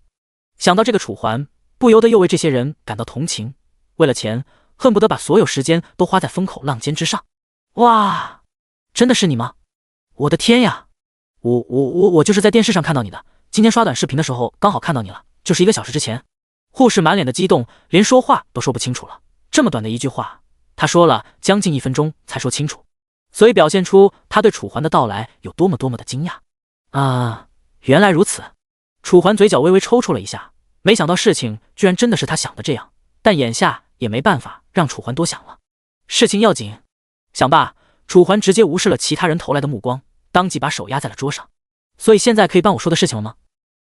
想到这个，楚环不由得又为这些人感到同情，为了钱，恨不得把所有时间都花在风口浪尖之上。哇，真的是你吗？我的天呀！我就是在电视上看到你的，今天刷短视频的时候刚好看到你了，就是1个小时之前。护士满脸的激动，连说话都说不清楚了。这么短的一句话，他说了将近1分钟才说清楚，所以表现出他对楚环的到来有多么的惊讶。原来如此。楚环嘴角微微抽搐了一下，没想到事情居然真的是他想的这样，但眼下也没办法让楚环多想了。事情要紧。想罢，楚环直接无视了其他人投来的目光，当即把手压在了桌上。所以现在可以帮我说的事情了吗？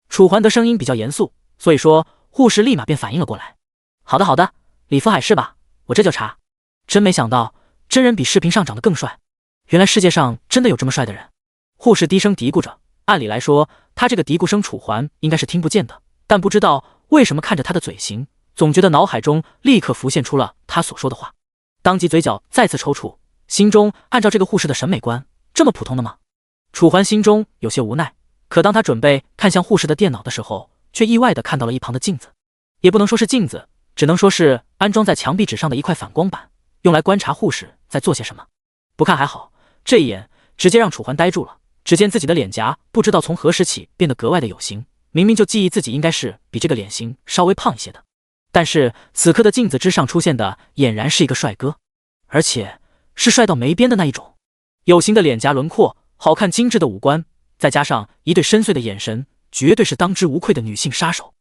楚环的声音比较严肃，所以说护士立马便反应了过来。好的，李福海是吧？我这就查。真没想到，真人比视频上长得更帅。原来世界上真的有这么帅的人。护士低声嘀咕着，按理来说，他这个嘀咕声楚环应该是听不见的，但不知道为什么看着他的嘴型，总觉得脑海中立刻浮现出了他所说的话，当即嘴角再次抽搐，心中按照这个护士的审美观，这么普通的吗？楚环心中有些无奈，可当他准备看向护士的电脑的时候，却意外地看到了一旁的镜子，也不能说是镜子，只能说是安装在墙壁纸上的一块反光板，用来观察护士在做些什么。不看还好，这一眼直接让楚环呆住了。只见自己的脸颊不知道从何时起变得格外的有型，明明就记忆自己应该是比这个脸型稍微胖一些的，但是此刻的镜子之上出现的俨然是一个帅哥，而且是帅到没边的那一种。有型的脸颊轮廓，好看精致的五官，再加上一对深邃的眼神，绝对是当之无愧的女性杀手，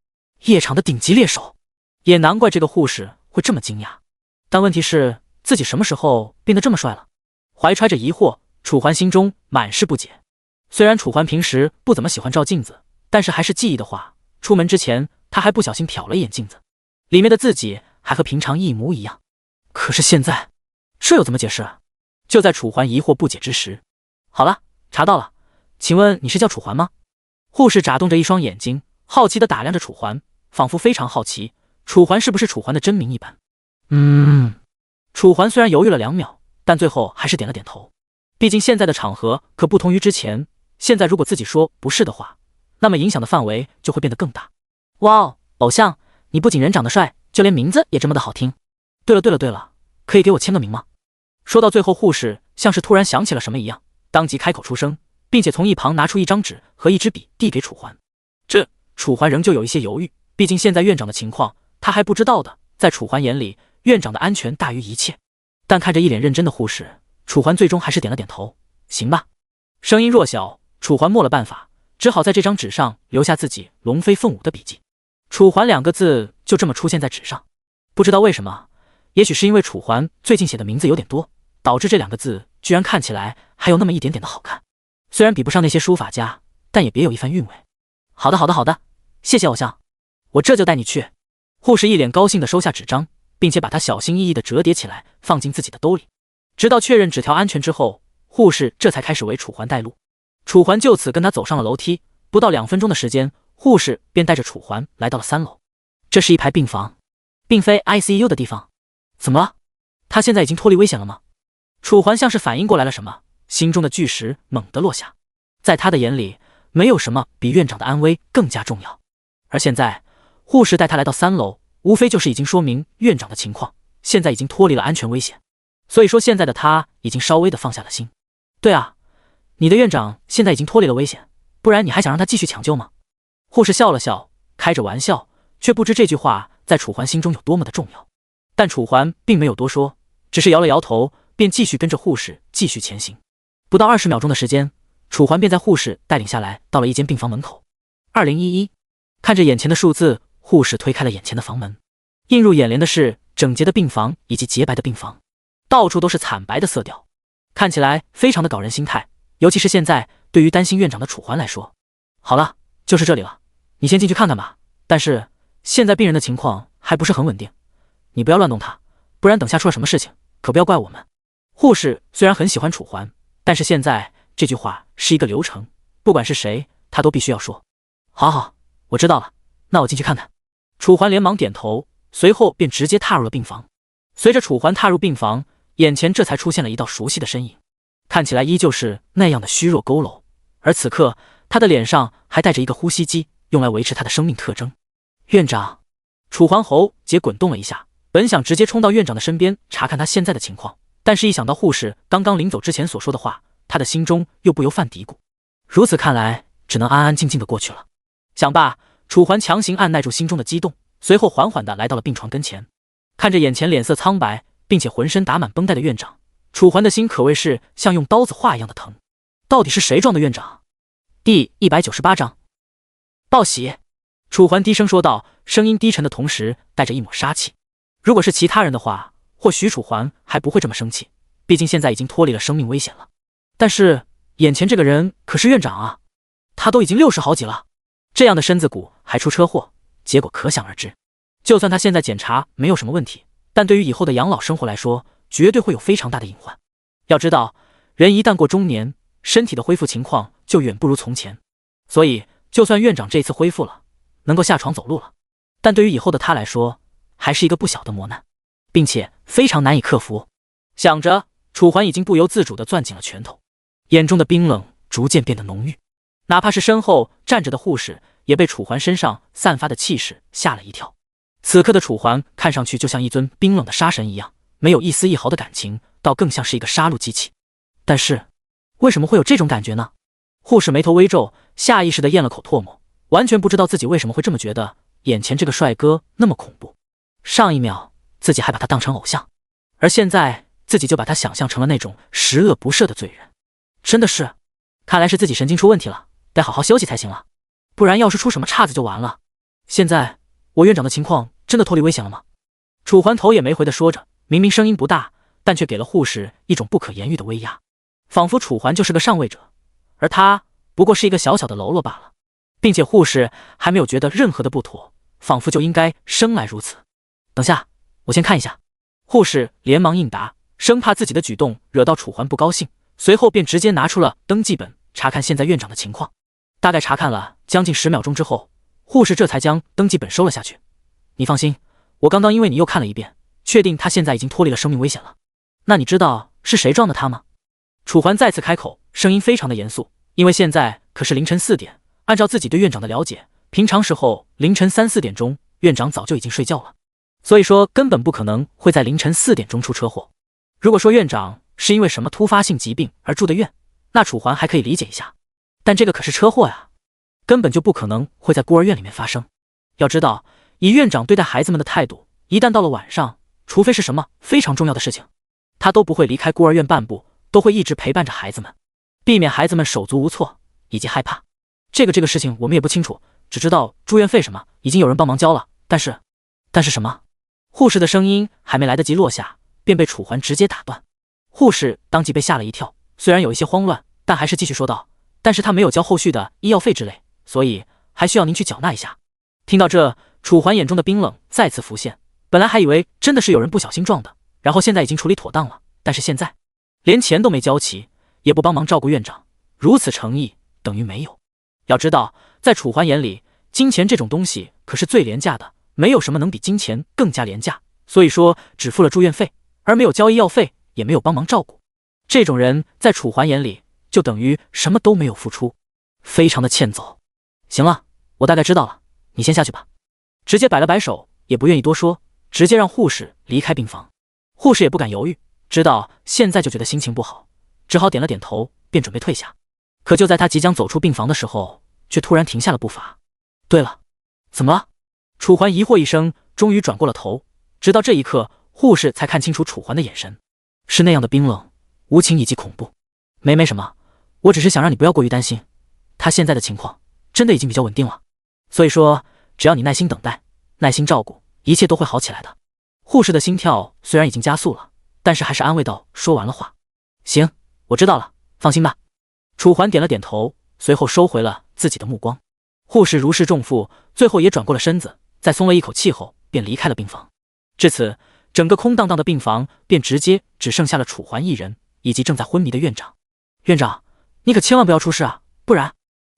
夜场的顶级猎手。也难怪这个护士会这么惊讶，但问题是自己什么时候变得这么帅了？怀揣着疑惑，楚环心中满是不解。虽然楚环平时不怎么喜欢照镜子，但是还是记忆的话，出门之前他还不小心瞟了一眼镜子，里面的自己还和平常一模一样。可是现在这又怎么解释？就在楚环疑惑不解之时，好了，查到了，请问你是叫楚环吗？护士眨动着一双眼睛，好奇地打量着楚环，仿佛非常好奇楚环是不是楚环的真名一般。楚环虽然犹豫了2秒，但最后还是点了点头。毕竟现在的场合可不同于之前，现在如果自己说不是的话，那么影响的范围就会变得更大。哇哦，偶像，你不仅人长得帅，就连名字也这么的好听。对了，可以给我签个名吗？说到最后，护士像是突然想起了什么一样，当即开口出声，并且从一旁拿出一张纸和一支笔递给楚环。这楚环仍旧有一些犹豫，毕竟现在院长的情况他还不知道的，在楚环眼里，院长的安全大于一切。但看着一脸认真的护士，楚环最终还是点了点头，行吧。声音弱小，楚环没了办法，只好在这张纸上留下自己龙飞凤舞的笔记。楚环2个字就这么出现在纸上。不知道为什么，也许是因为楚环最近写的名字有点多，导致这2个字居然看起来还有那么一点点的好看。虽然比不上那些书法家，但也别有一番韵味。好的，谢谢偶像，我这就带你去。护士一脸高兴地收下纸张，并且把它小心翼翼地折叠起来，放进自己的兜里。直到确认纸条安全之后，护士这才开始为楚环带路。楚环就此跟他走上了楼梯，不到2分钟的时间，护士便带着楚环来到了3楼。这是一排病房，并非 ICU 的地方。怎么了？他现在已经脱离危险了吗？楚环像是反应过来了什么，心中的巨石猛地落下。在他的眼里，没有什么比院长的安危更加重要。而现在，护士带他来到3楼，无非就是已经说明院长的情况现在已经脱离了安全危险。所以说现在的他已经稍微的放下了心。对啊，你的院长现在已经脱离了危险，不然你还想让他继续抢救吗？护士笑了笑，开着玩笑，却不知这句话在楚环心中有多么的重要。但楚环并没有多说，只是摇了摇头，便继续跟着护士继续前行。不到20秒钟的时间，楚环便在护士带领下来到了一间病房门口。2011，看着眼前的数字，护士推开了眼前的房门。映入眼帘的是整洁的病房以及洁白的病房，到处都是惨白的色调，看起来非常的搞人心态。尤其是现在对于担心院长的楚环来说。好了，就是这里了，你先进去看看吧。但是现在病人的情况还不是很稳定，你不要乱动他，不然等下出了什么事情，可不要怪我们。护士虽然很喜欢楚环，但是现在这句话是一个流程，不管是谁，他都必须要说。好，我知道了，那我进去看看。楚环连忙点头，随后便直接踏入了病房。随着楚环踏入病房，眼前这才出现了一道熟悉的身影，看起来依旧是那样的虚弱佝偻，而此刻他的脸上还带着一个呼吸机，用来维持他的生命特征。院长，楚环喉结滚动了一下，本想直接冲到院长的身边查看他现在的情况，但是一想到护士刚刚临走之前所说的话，他的心中又不由犯嘀咕。如此看来，只能安安静静的过去了。想罢，楚环强行按耐住心中的激动，随后缓缓地来到了病床跟前，看着眼前脸色苍白并且浑身打满绷带的院长，楚环的心可谓是像用刀子划一样的疼。到底是谁撞的院长？第198章报喜。楚环低声说道，声音低沉的同时带着一抹杀气。如果是其他人的话，或许楚环还不会这么生气，毕竟现在已经脱离了生命危险了。但是眼前这个人可是院长啊，他都已经60好几了，这样的身子骨还出车祸，结果可想而知。就算他现在检查没有什么问题，但对于以后的养老生活来说，绝对会有非常大的隐患。要知道，人一旦过中年，身体的恢复情况就远不如从前。所以就算院长这次恢复了，能够下床走路了，但对于以后的他来说，还是一个不小的磨难，并且非常难以克服。想着，楚环已经不由自主地攥紧了拳头，眼中的冰冷逐渐变得浓郁。哪怕是身后站着的护士，也被楚环身上散发的气势吓了一跳。此刻的楚环看上去就像一尊冰冷的杀神一样，没有一丝一毫的感情，倒更像是一个杀戮机器。但是，为什么会有这种感觉呢？护士眉头微皱，下意识地咽了口唾沫，完全不知道自己为什么会这么觉得眼前这个帅哥那么恐怖。上一秒自己还把他当成偶像，而现在自己就把他想象成了那种十恶不赦的罪人。真的是，看来是自己神经出问题了，得好好休息才行了，不然要是出什么岔子就完了。现在我院长的情况真的脱离危险了吗？楚环头也没回地说着，明明声音不大，但却给了护士一种不可言喻的威压，仿佛楚环就是个上位者，而他不过是一个小小的喽啰罢了，并且护士还没有觉得任何的不妥，仿佛就应该生来如此。等下，我先看一下。护士连忙应答，生怕自己的举动惹到楚环不高兴，随后便直接拿出了登记本，查看现在院长的情况。大概查看了将近10秒钟之后，护士这才将登记本收了下去。你放心，我刚刚因为你又看了一遍，确定他现在已经脱离了生命危险了。那你知道是谁撞的他吗？楚环再次开口，声音非常的严肃，因为现在可是凌晨4点，按照自己对院长的了解，平常时候凌晨3、4点钟，院长早就已经睡觉了，所以说根本不可能会在凌晨4点钟出车祸。如果说院长是因为什么突发性疾病而住的院，那楚环还可以理解一下，但这个可是车祸呀，根本就不可能会在孤儿院里面发生。要知道，以院长对待孩子们的态度，一旦到了晚上，除非是什么非常重要的事情，他都不会离开孤儿院半步，都会一直陪伴着孩子们，避免孩子们手足无措以及害怕。这个事情我们也不清楚，只知道住院费什么已经有人帮忙交了，但是什么？护士的声音还没来得及落下，便被楚环直接打断。护士当即被吓了一跳，虽然有一些慌乱，但还是继续说道，但是他没有交后续的医药费之类，所以还需要您去缴纳一下。听到这，楚环眼中的冰冷再次浮现，本来还以为真的是有人不小心撞的，然后现在已经处理妥当了，但是现在连钱都没交齐，也不帮忙照顾院长，如此诚意等于没有。要知道，在楚环眼里，金钱这种东西可是最廉价的，没有什么能比金钱更加廉价，所以说只付了住院费，而没有交医药费，也没有帮忙照顾，这种人在楚环眼里就等于什么都没有付出，非常的欠揍。行了，我大概知道了，你先下去吧。直接摆了摆手，也不愿意多说，直接让护士离开病房。护士也不敢犹豫，知道现在就觉得心情不好，只好点了点头，便准备退下。可就在他即将走出病房的时候，却突然停下了步伐。对了，怎么了？楚环疑惑一声，终于转过了头。直到这一刻，护士才看清楚楚环的眼神，是那样的冰冷、无情以及恐怖。没什么，我只是想让你不要过于担心，他现在的情况真的已经比较稳定了，所以说只要你耐心等待，耐心照顾，一切都会好起来的。护士的心跳虽然已经加速了，但是还是安慰道，说完了话。行，我知道了，放心吧。楚环点了点头，随后收回了自己的目光。护士如释重负，最后也转过了身子，在松了一口气后便离开了病房。至此，整个空荡荡的病房便直接只剩下了楚环一人以及正在昏迷的院长。院长，你可千万不要出事啊，不然……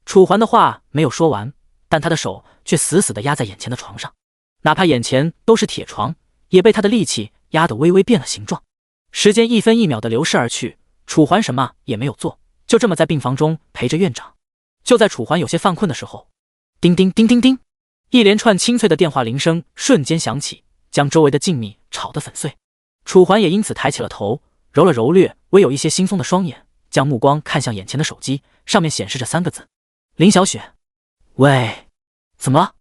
楚环的话没有说完，但他的手却死死地压在眼前的床上，哪怕眼前都是铁床，也被他的力气压得微微变了形状。时间一分一秒地流逝而去，楚环什么也没有做，就这么在病房中陪着院长。就在楚环有些犯困的时候，叮叮叮叮叮，一连串清脆的电话铃声瞬间响起，将周围的静谧吵得粉碎。楚环也因此抬起了头，揉了揉略微有一些惺忪的双眼，将目光看向眼前的手机，上面显示着3个字：林小雪。喂，怎么了？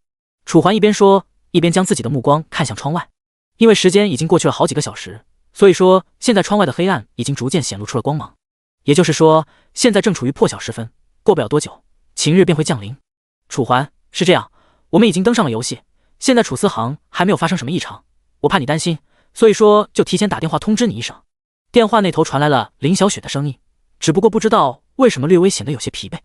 楚环一边说，一边将自己的目光看向窗外。因为时间已经过去了好几个小时，所以说现在窗外的黑暗已经逐渐显露出了光芒，也就是说现在正处于破晓时分，过不了多久晴日便会降临。楚环，是这样，我们已经登上了游戏，现在楚思行还没有发生什么异常，我怕你担心，所以说就提前打电话通知你一声。电话那头传来了林小雪的声音，只不过不知道为什么略微显得有些疲惫。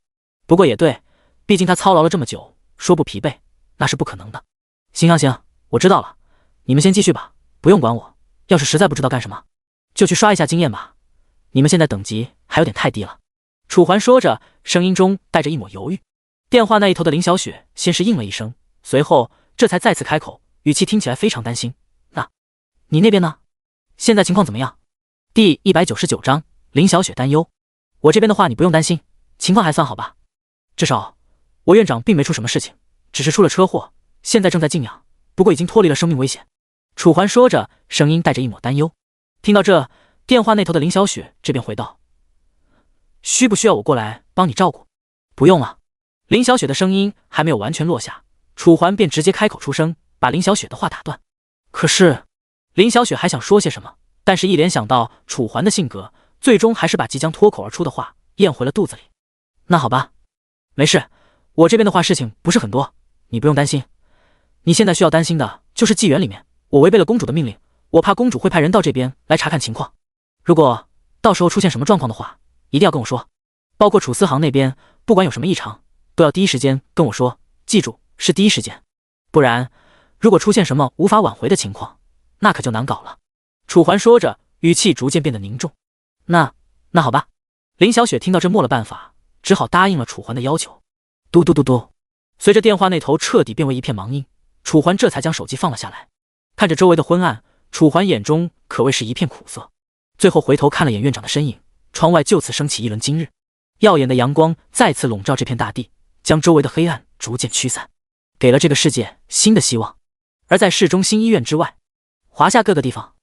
不过也对，毕竟他操劳了这么久，说不疲惫那是不可能的。行，我知道了，你们先继续吧，不用管我，要是实在不知道干什么，就去刷一下经验吧。你们现在等级还有点太低了。楚环说着，声音中带着一抹犹豫。电话那一头的林小雪先是应了一声，随后这才再次开口，语气听起来非常担心。那，你那边呢？现在情况怎么样？第199章，林小雪担忧。我这边的话你不用担心，情况还算好吧。至少，我院长并没出什么事情，只是出了车祸，现在正在静养，不过已经脱离了生命危险。楚环说着，声音带着一抹担忧。听到这，电话那头的林小雪这边回道：需不需要我过来帮你照顾？不用了。林小雪的声音还没有完全落下，楚环便直接开口出声，把林小雪的话打断。可是，林小雪还想说些什么，但是一联想到楚环的性格，最终还是把即将脱口而出的话咽回了肚子里。那好吧，没事，我这边的话事情不是很多，你不用担心。你现在需要担心的就是纪元里面，我违背了公主的命令，我怕公主会派人到这边来查看情况。如果到时候出现什么状况的话，一定要跟我说。包括楚思行那边，不管有什么异常，都要第一时间跟我说，记住是第一时间，不然如果出现什么无法挽回的情况，那可就难搞了。楚环说着，语气逐渐变得凝重。那好吧。林小雪听到这没了办法，只好答应了楚环的要求。嘟嘟嘟嘟，随着电话那头彻底变为一片忙音，楚环这才将手机放了下来。看着周围的昏暗，楚环眼中可谓是一片苦涩。最后回头看了眼院长的身影，窗外就此升起一轮今日，耀眼的阳光再次笼罩这片大地，将周围的黑暗逐渐驱散，给了这个世界新的希望。而在市中心医院之外，华夏各个地方，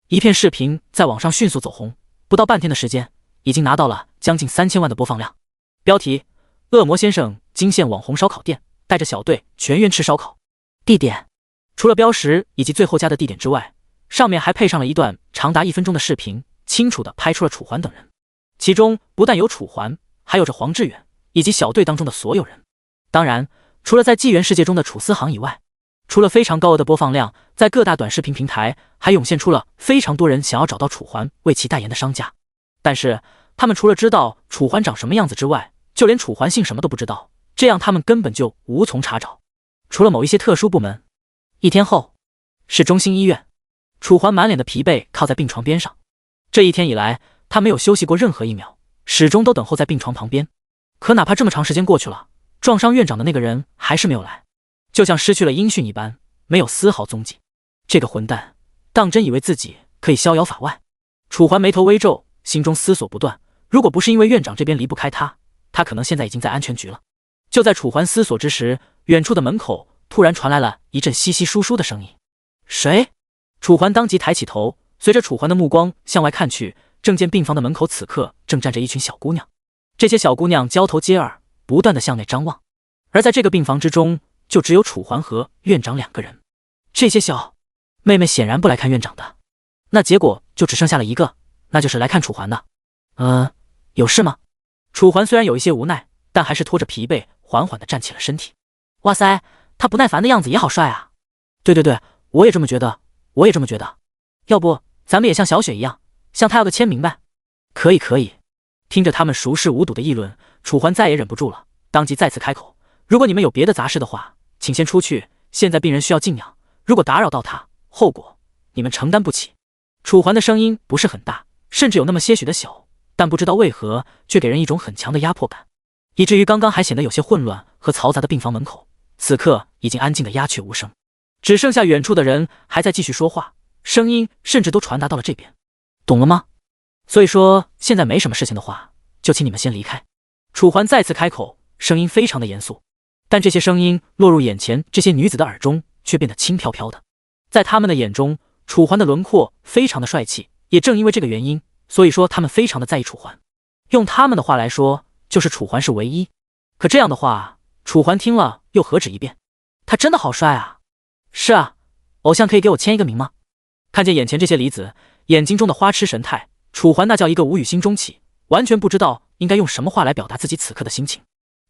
一片视频在网上迅速走红，不到半天的时间，已经拿到了将近3000万的播放量。标题：恶魔先生惊现网红烧烤店，带着小队全员吃烧烤。地点：除了标识以及最后加的地点之外，上面还配上了一段长达1分钟的视频，清楚地拍出了楚环等人。其中不但有楚环，还有着黄志远以及小队当中的所有人。当然，除了在纪元世界中的楚思行以外，除了非常高额的播放量，在各大短视频平台还涌现出了非常多人想要找到楚环为其代言的商家。但是他们除了知道楚环长什么样子之外，就连楚环姓什么都不知道，这样他们根本就无从查找，除了某一些特殊部门。1天后，市中心医院，楚环满脸的疲惫靠在病床边上。这1天以来，他没有休息过任何1秒，始终都等候在病床旁边。可哪怕这么长时间过去了，撞伤院长的那个人还是没有来，就像失去了音讯一般，没有丝毫踪迹。这个混蛋当真以为自己可以逍遥法外？楚环眉头微皱，心中思索不断。如果不是因为院长这边离不开他，他可能现在已经在安全局了。就在楚环思索之时，远处的门口突然传来了一阵稀稀疏疏的声音。谁？楚环当即抬起头，随着楚环的目光向外看去，正见病房的门口此刻正站着一群小姑娘。这些小姑娘交头接耳，不断的向内张望。而在这个病房之中，就只有楚环和院长2个人。这些小妹妹显然不来看院长的，那结果就只剩下了一个，那就是来看楚环的。有事吗？楚环虽然有一些无奈，但还是拖着疲惫缓缓地站起了身体。哇塞，他不耐烦的样子也好帅啊。对，我也这么觉得，要不咱们也像小雪一样，向他要个签名呗。可以。听着他们熟视无睹的议论，楚环再也忍不住了，当即再次开口：如果你们有别的杂事的话，请先出去，现在病人需要静养，如果打扰到他，后果你们承担不起。楚环的声音不是很大，甚至有那么些许的小，但不知道为何却给人一种很强的压迫感，以至于刚刚还显得有些混乱和嘈杂的病房门口，此刻已经安静的鸦雀无声，只剩下远处的人还在继续说话，声音甚至都传达到了这边。懂了吗？所以说现在没什么事情的话，就请你们先离开。楚环再次开口，声音非常的严肃，但这些声音落入眼前这些女子的耳中，却变得轻飘飘的。在他们的眼中，楚环的轮廓非常的帅气，也正因为这个原因，所以说他们非常的在意楚环。用他们的话来说，就是楚环是唯一。可这样的话，楚环听了又何止一遍？他真的好帅啊！是啊，偶像可以给我签一个名吗？看见眼前这些离子，眼睛中的花痴神态，楚环那叫一个无语心中起，完全不知道应该用什么话来表达自己此刻的心情。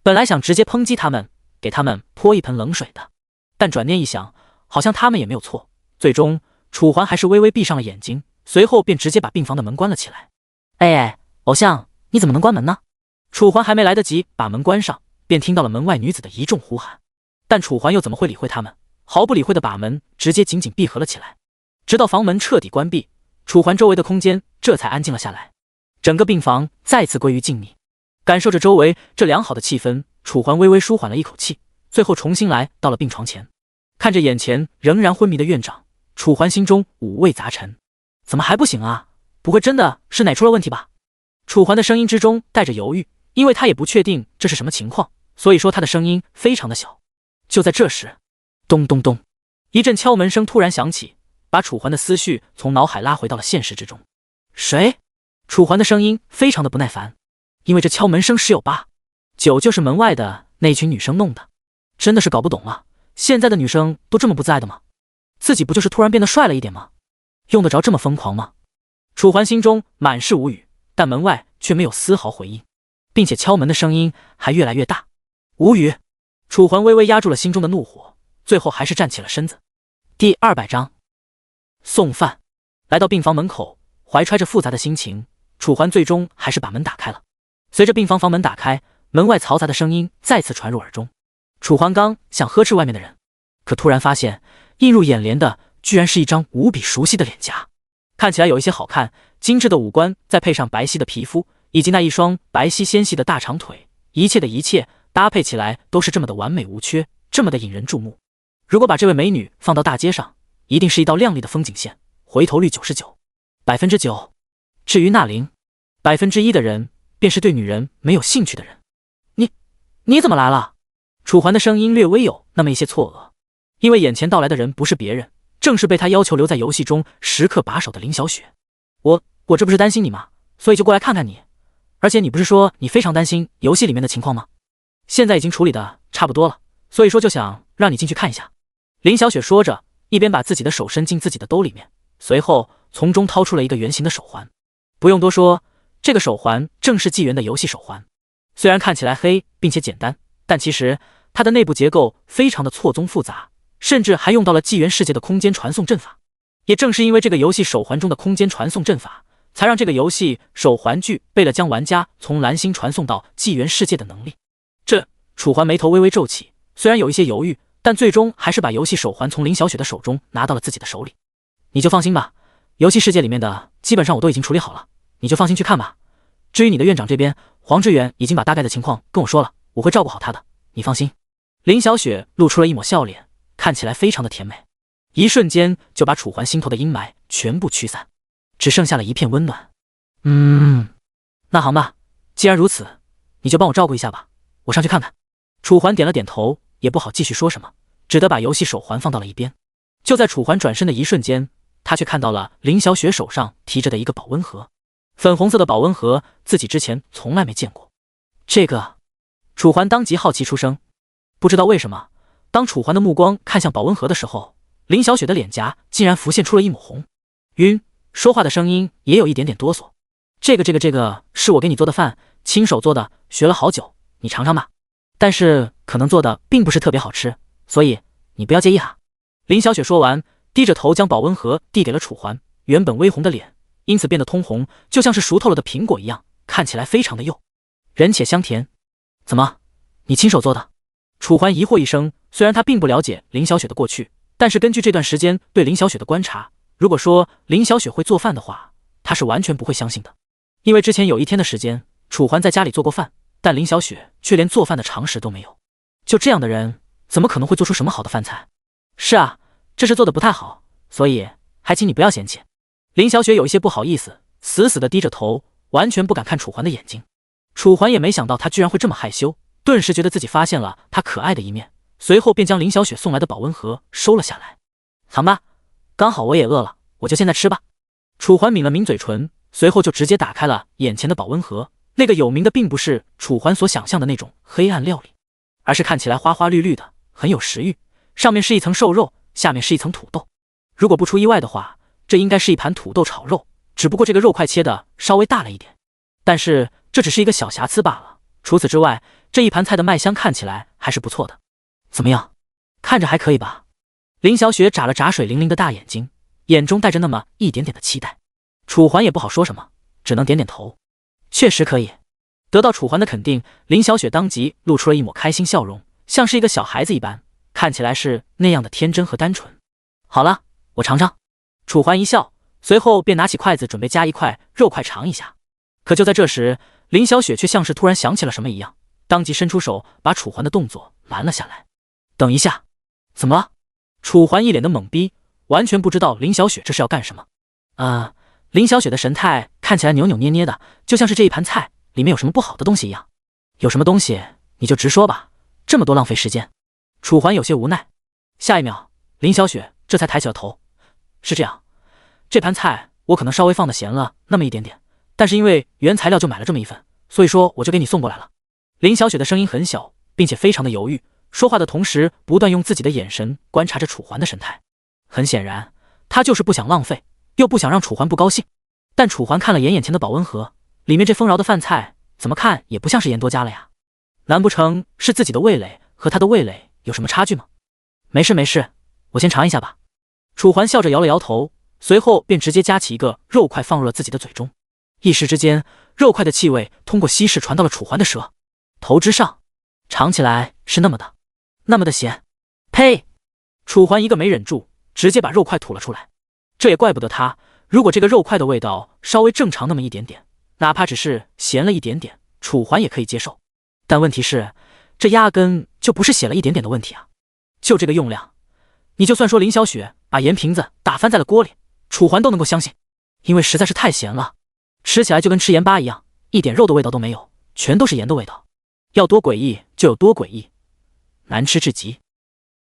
本来想直接抨击他们，给他们泼一盆冷水的，但转念一想，好像他们也没有错。最终，楚环还是微微闭上了眼睛，随后便直接把病房的门关了起来。偶像，你怎么能关门呢？楚环还没来得及把门关上，便听到了门外女子的一众呼喊。但楚环又怎么会理会他们，毫不理会的把门直接紧紧闭合了起来。直到房门彻底关闭，楚环周围的空间这才安静了下来，整个病房再次归于静谧。感受着周围这良好的气氛，楚环微微舒缓了一口气，最后重新来到了病床前。看着眼前仍然昏迷的院长，楚环心中五味杂陈。怎么还不醒啊？不会真的是奶出了问题吧？楚环的声音之中带着犹豫，因为他也不确定这是什么情况，所以说他的声音非常的小。就在这时，咚咚咚，一阵敲门声突然响起，把楚环的思绪从脑海拉回到了现实之中。谁？楚环的声音非常的不耐烦，因为这敲门声十有八九就是门外的那群女生弄的。真的是搞不懂了，现在的女生都这么不自爱的吗？自己不就是突然变得帅了一点吗？用得着这么疯狂吗？楚环心中满是无语，但门外却没有丝毫回应，并且敲门的声音还越来越大。无语。楚环微微压住了心中的怒火，最后还是站起了身子。第200章送饭。来到病房门口，怀揣着复杂的心情，楚环最终还是把门打开了。随着病房房门打开，门外嘈杂的声音再次传入耳中。楚环刚想呵斥外面的人，可突然发现映入眼帘的居然是一张无比熟悉的脸颊，看起来有一些好看，精致的五官再配上白皙的皮肤，以及那一双白皙纤细的大长腿，一切的一切搭配起来都是这么的完美无缺，这么的引人注目。如果把这位美女放到大街上，一定是一道亮丽的风景线，回头率99%。9%。至于那0%的人，便是对女人没有兴趣的人。你怎么来了？楚环的声音略微有那么一些错愕，因为眼前到来的人不是别人，正是被他要求留在游戏中时刻把守的林小雪。我这不是担心你吗？所以就过来看看你。而且你不是说你非常担心游戏里面的情况吗？现在已经处理的差不多了，所以说就想让你进去看一下。林小雪说着，一边把自己的手伸进自己的兜里面，随后从中掏出了一个圆形的手环。不用多说，这个手环正是纪元的游戏手环。虽然看起来黑并且简单，但其实它的内部结构非常的错综复杂，甚至还用到了纪元世界的空间传送阵法。也正是因为这个游戏手环中的空间传送阵法，才让这个游戏手环具备了将玩家从蓝星传送到纪元世界的能力。楚环眉头微微皱起，虽然有一些犹豫，但最终还是把游戏手环从林小雪的手中拿到了自己的手里。你就放心吧，游戏世界里面的基本上我都已经处理好了，你就放心去看吧。至于你的院长这边，黄志远已经把大概的情况跟我说了，我会照顾好他的，你放心。林小雪露出了一抹笑脸，看起来非常的甜美，一瞬间就把楚环心头的阴霾全部驱散，只剩下了一片温暖。那好吧，既然如此，你就帮我照顾一下吧，我上去看看。楚环点了点头，也不好继续说什么，只得把游戏手环放到了一边。就在楚环转身的一瞬间，他却看到了林小雪手上提着的一个保温盒，粉红色的保温盒，自己之前从来没见过。这个，楚环当即好奇出声。不知道为什么，当楚环的目光看向保温盒的时候，林小雪的脸颊竟然浮现出了一抹红。晕，说话的声音也有一点点哆嗦。这个是我给你做的饭，亲手做的，学了好久，你尝尝吧。但是可能做的并不是特别好吃，所以你不要介意哈。林小雪说完，低着头将保温盒递给了楚环，原本微红的脸因此变得通红，就像是熟透了的苹果一样，看起来非常的幼，人且香甜。怎么，你亲手做的？楚环疑惑一声，虽然他并不了解林小雪的过去，但是根据这段时间对林小雪的观察，如果说林小雪会做饭的话，他是完全不会相信的。因为之前有一天的时间，楚环在家里做过饭，但林小雪却连做饭的常识都没有。就这样的人，怎么可能会做出什么好的饭菜？是啊，这是做的不太好，所以还请你不要嫌弃。林小雪有一些不好意思，死死的低着头，完全不敢看楚环的眼睛。楚环也没想到他居然会这么害羞，顿时觉得自己发现了他可爱的一面，随后便将林小雪送来的保温盒收了下来。好吧，刚好我也饿了，我就现在吃吧。楚环抿了抿嘴唇，随后就直接打开了眼前的保温盒。那个有名的并不是楚环所想象的那种黑暗料理，而是看起来花花绿绿的，很有食欲。上面是一层瘦肉，下面是一层土豆。如果不出意外的话，这应该是一盘土豆炒肉，只不过这个肉块切的稍微大了一点。但是这只是一个小瑕疵罢了，除此之外，这一盘菜的卖相看起来还是不错的。怎么样，看着还可以吧？林小雪眨了眨水灵灵的大眼睛，眼中带着那么一点点的期待。楚环也不好说什么，只能点点头。确实可以。得到楚环的肯定，林小雪当即露出了一抹开心笑容，像是一个小孩子一般，看起来是那样的天真和单纯。好了，我尝尝。楚环一笑，随后便拿起筷子准备夹一块肉块尝一下。可就在这时，林小雪却像是突然想起了什么一样，当即伸出手把楚环的动作拦了下来。等一下。怎么了？楚环一脸的懵逼，完全不知道林小雪这是要干什么。林小雪的神态看起来扭扭捏捏的，就像是这一盘菜里面有什么不好的东西一样。有什么东西你就直说吧，这么多浪费时间。楚环有些无奈。下一秒，林小雪这才抬起了头。是这样，这盘菜我可能稍微放的咸了那么一点点，但是因为原材料就买了这么一份，所以说我就给你送过来了。林小雪的声音很小，并且非常的犹豫，说话的同时不断用自己的眼神观察着楚环的神态。很显然，她就是不想浪费，又不想让楚环不高兴。但楚环看了眼前的保温盒，里面这丰饶的饭菜怎么看也不像是盐多加了呀？难不成是自己的味蕾和他的味蕾有什么差距吗？没事没事，我先尝一下吧。楚环笑着摇了摇头，随后便直接夹起一个肉块放入了自己的嘴中。一时之间，肉块的气味通过稀释传到了楚环的舌头之上，尝起来是那么的咸。呸！楚环一个没忍住，直接把肉块吐了出来。这也怪不得他，如果这个肉块的味道稍微正常那么一点点，哪怕只是咸了一点点，楚环也可以接受。但问题是，这压根就不是咸了一点点的问题啊！就这个用量，你就算说林小雪把盐瓶子打翻在了锅里，楚环都能够相信，因为实在是太咸了，吃起来就跟吃盐巴一样，一点肉的味道都没有，全都是盐的味道。要多诡异就有多诡异，难吃至极。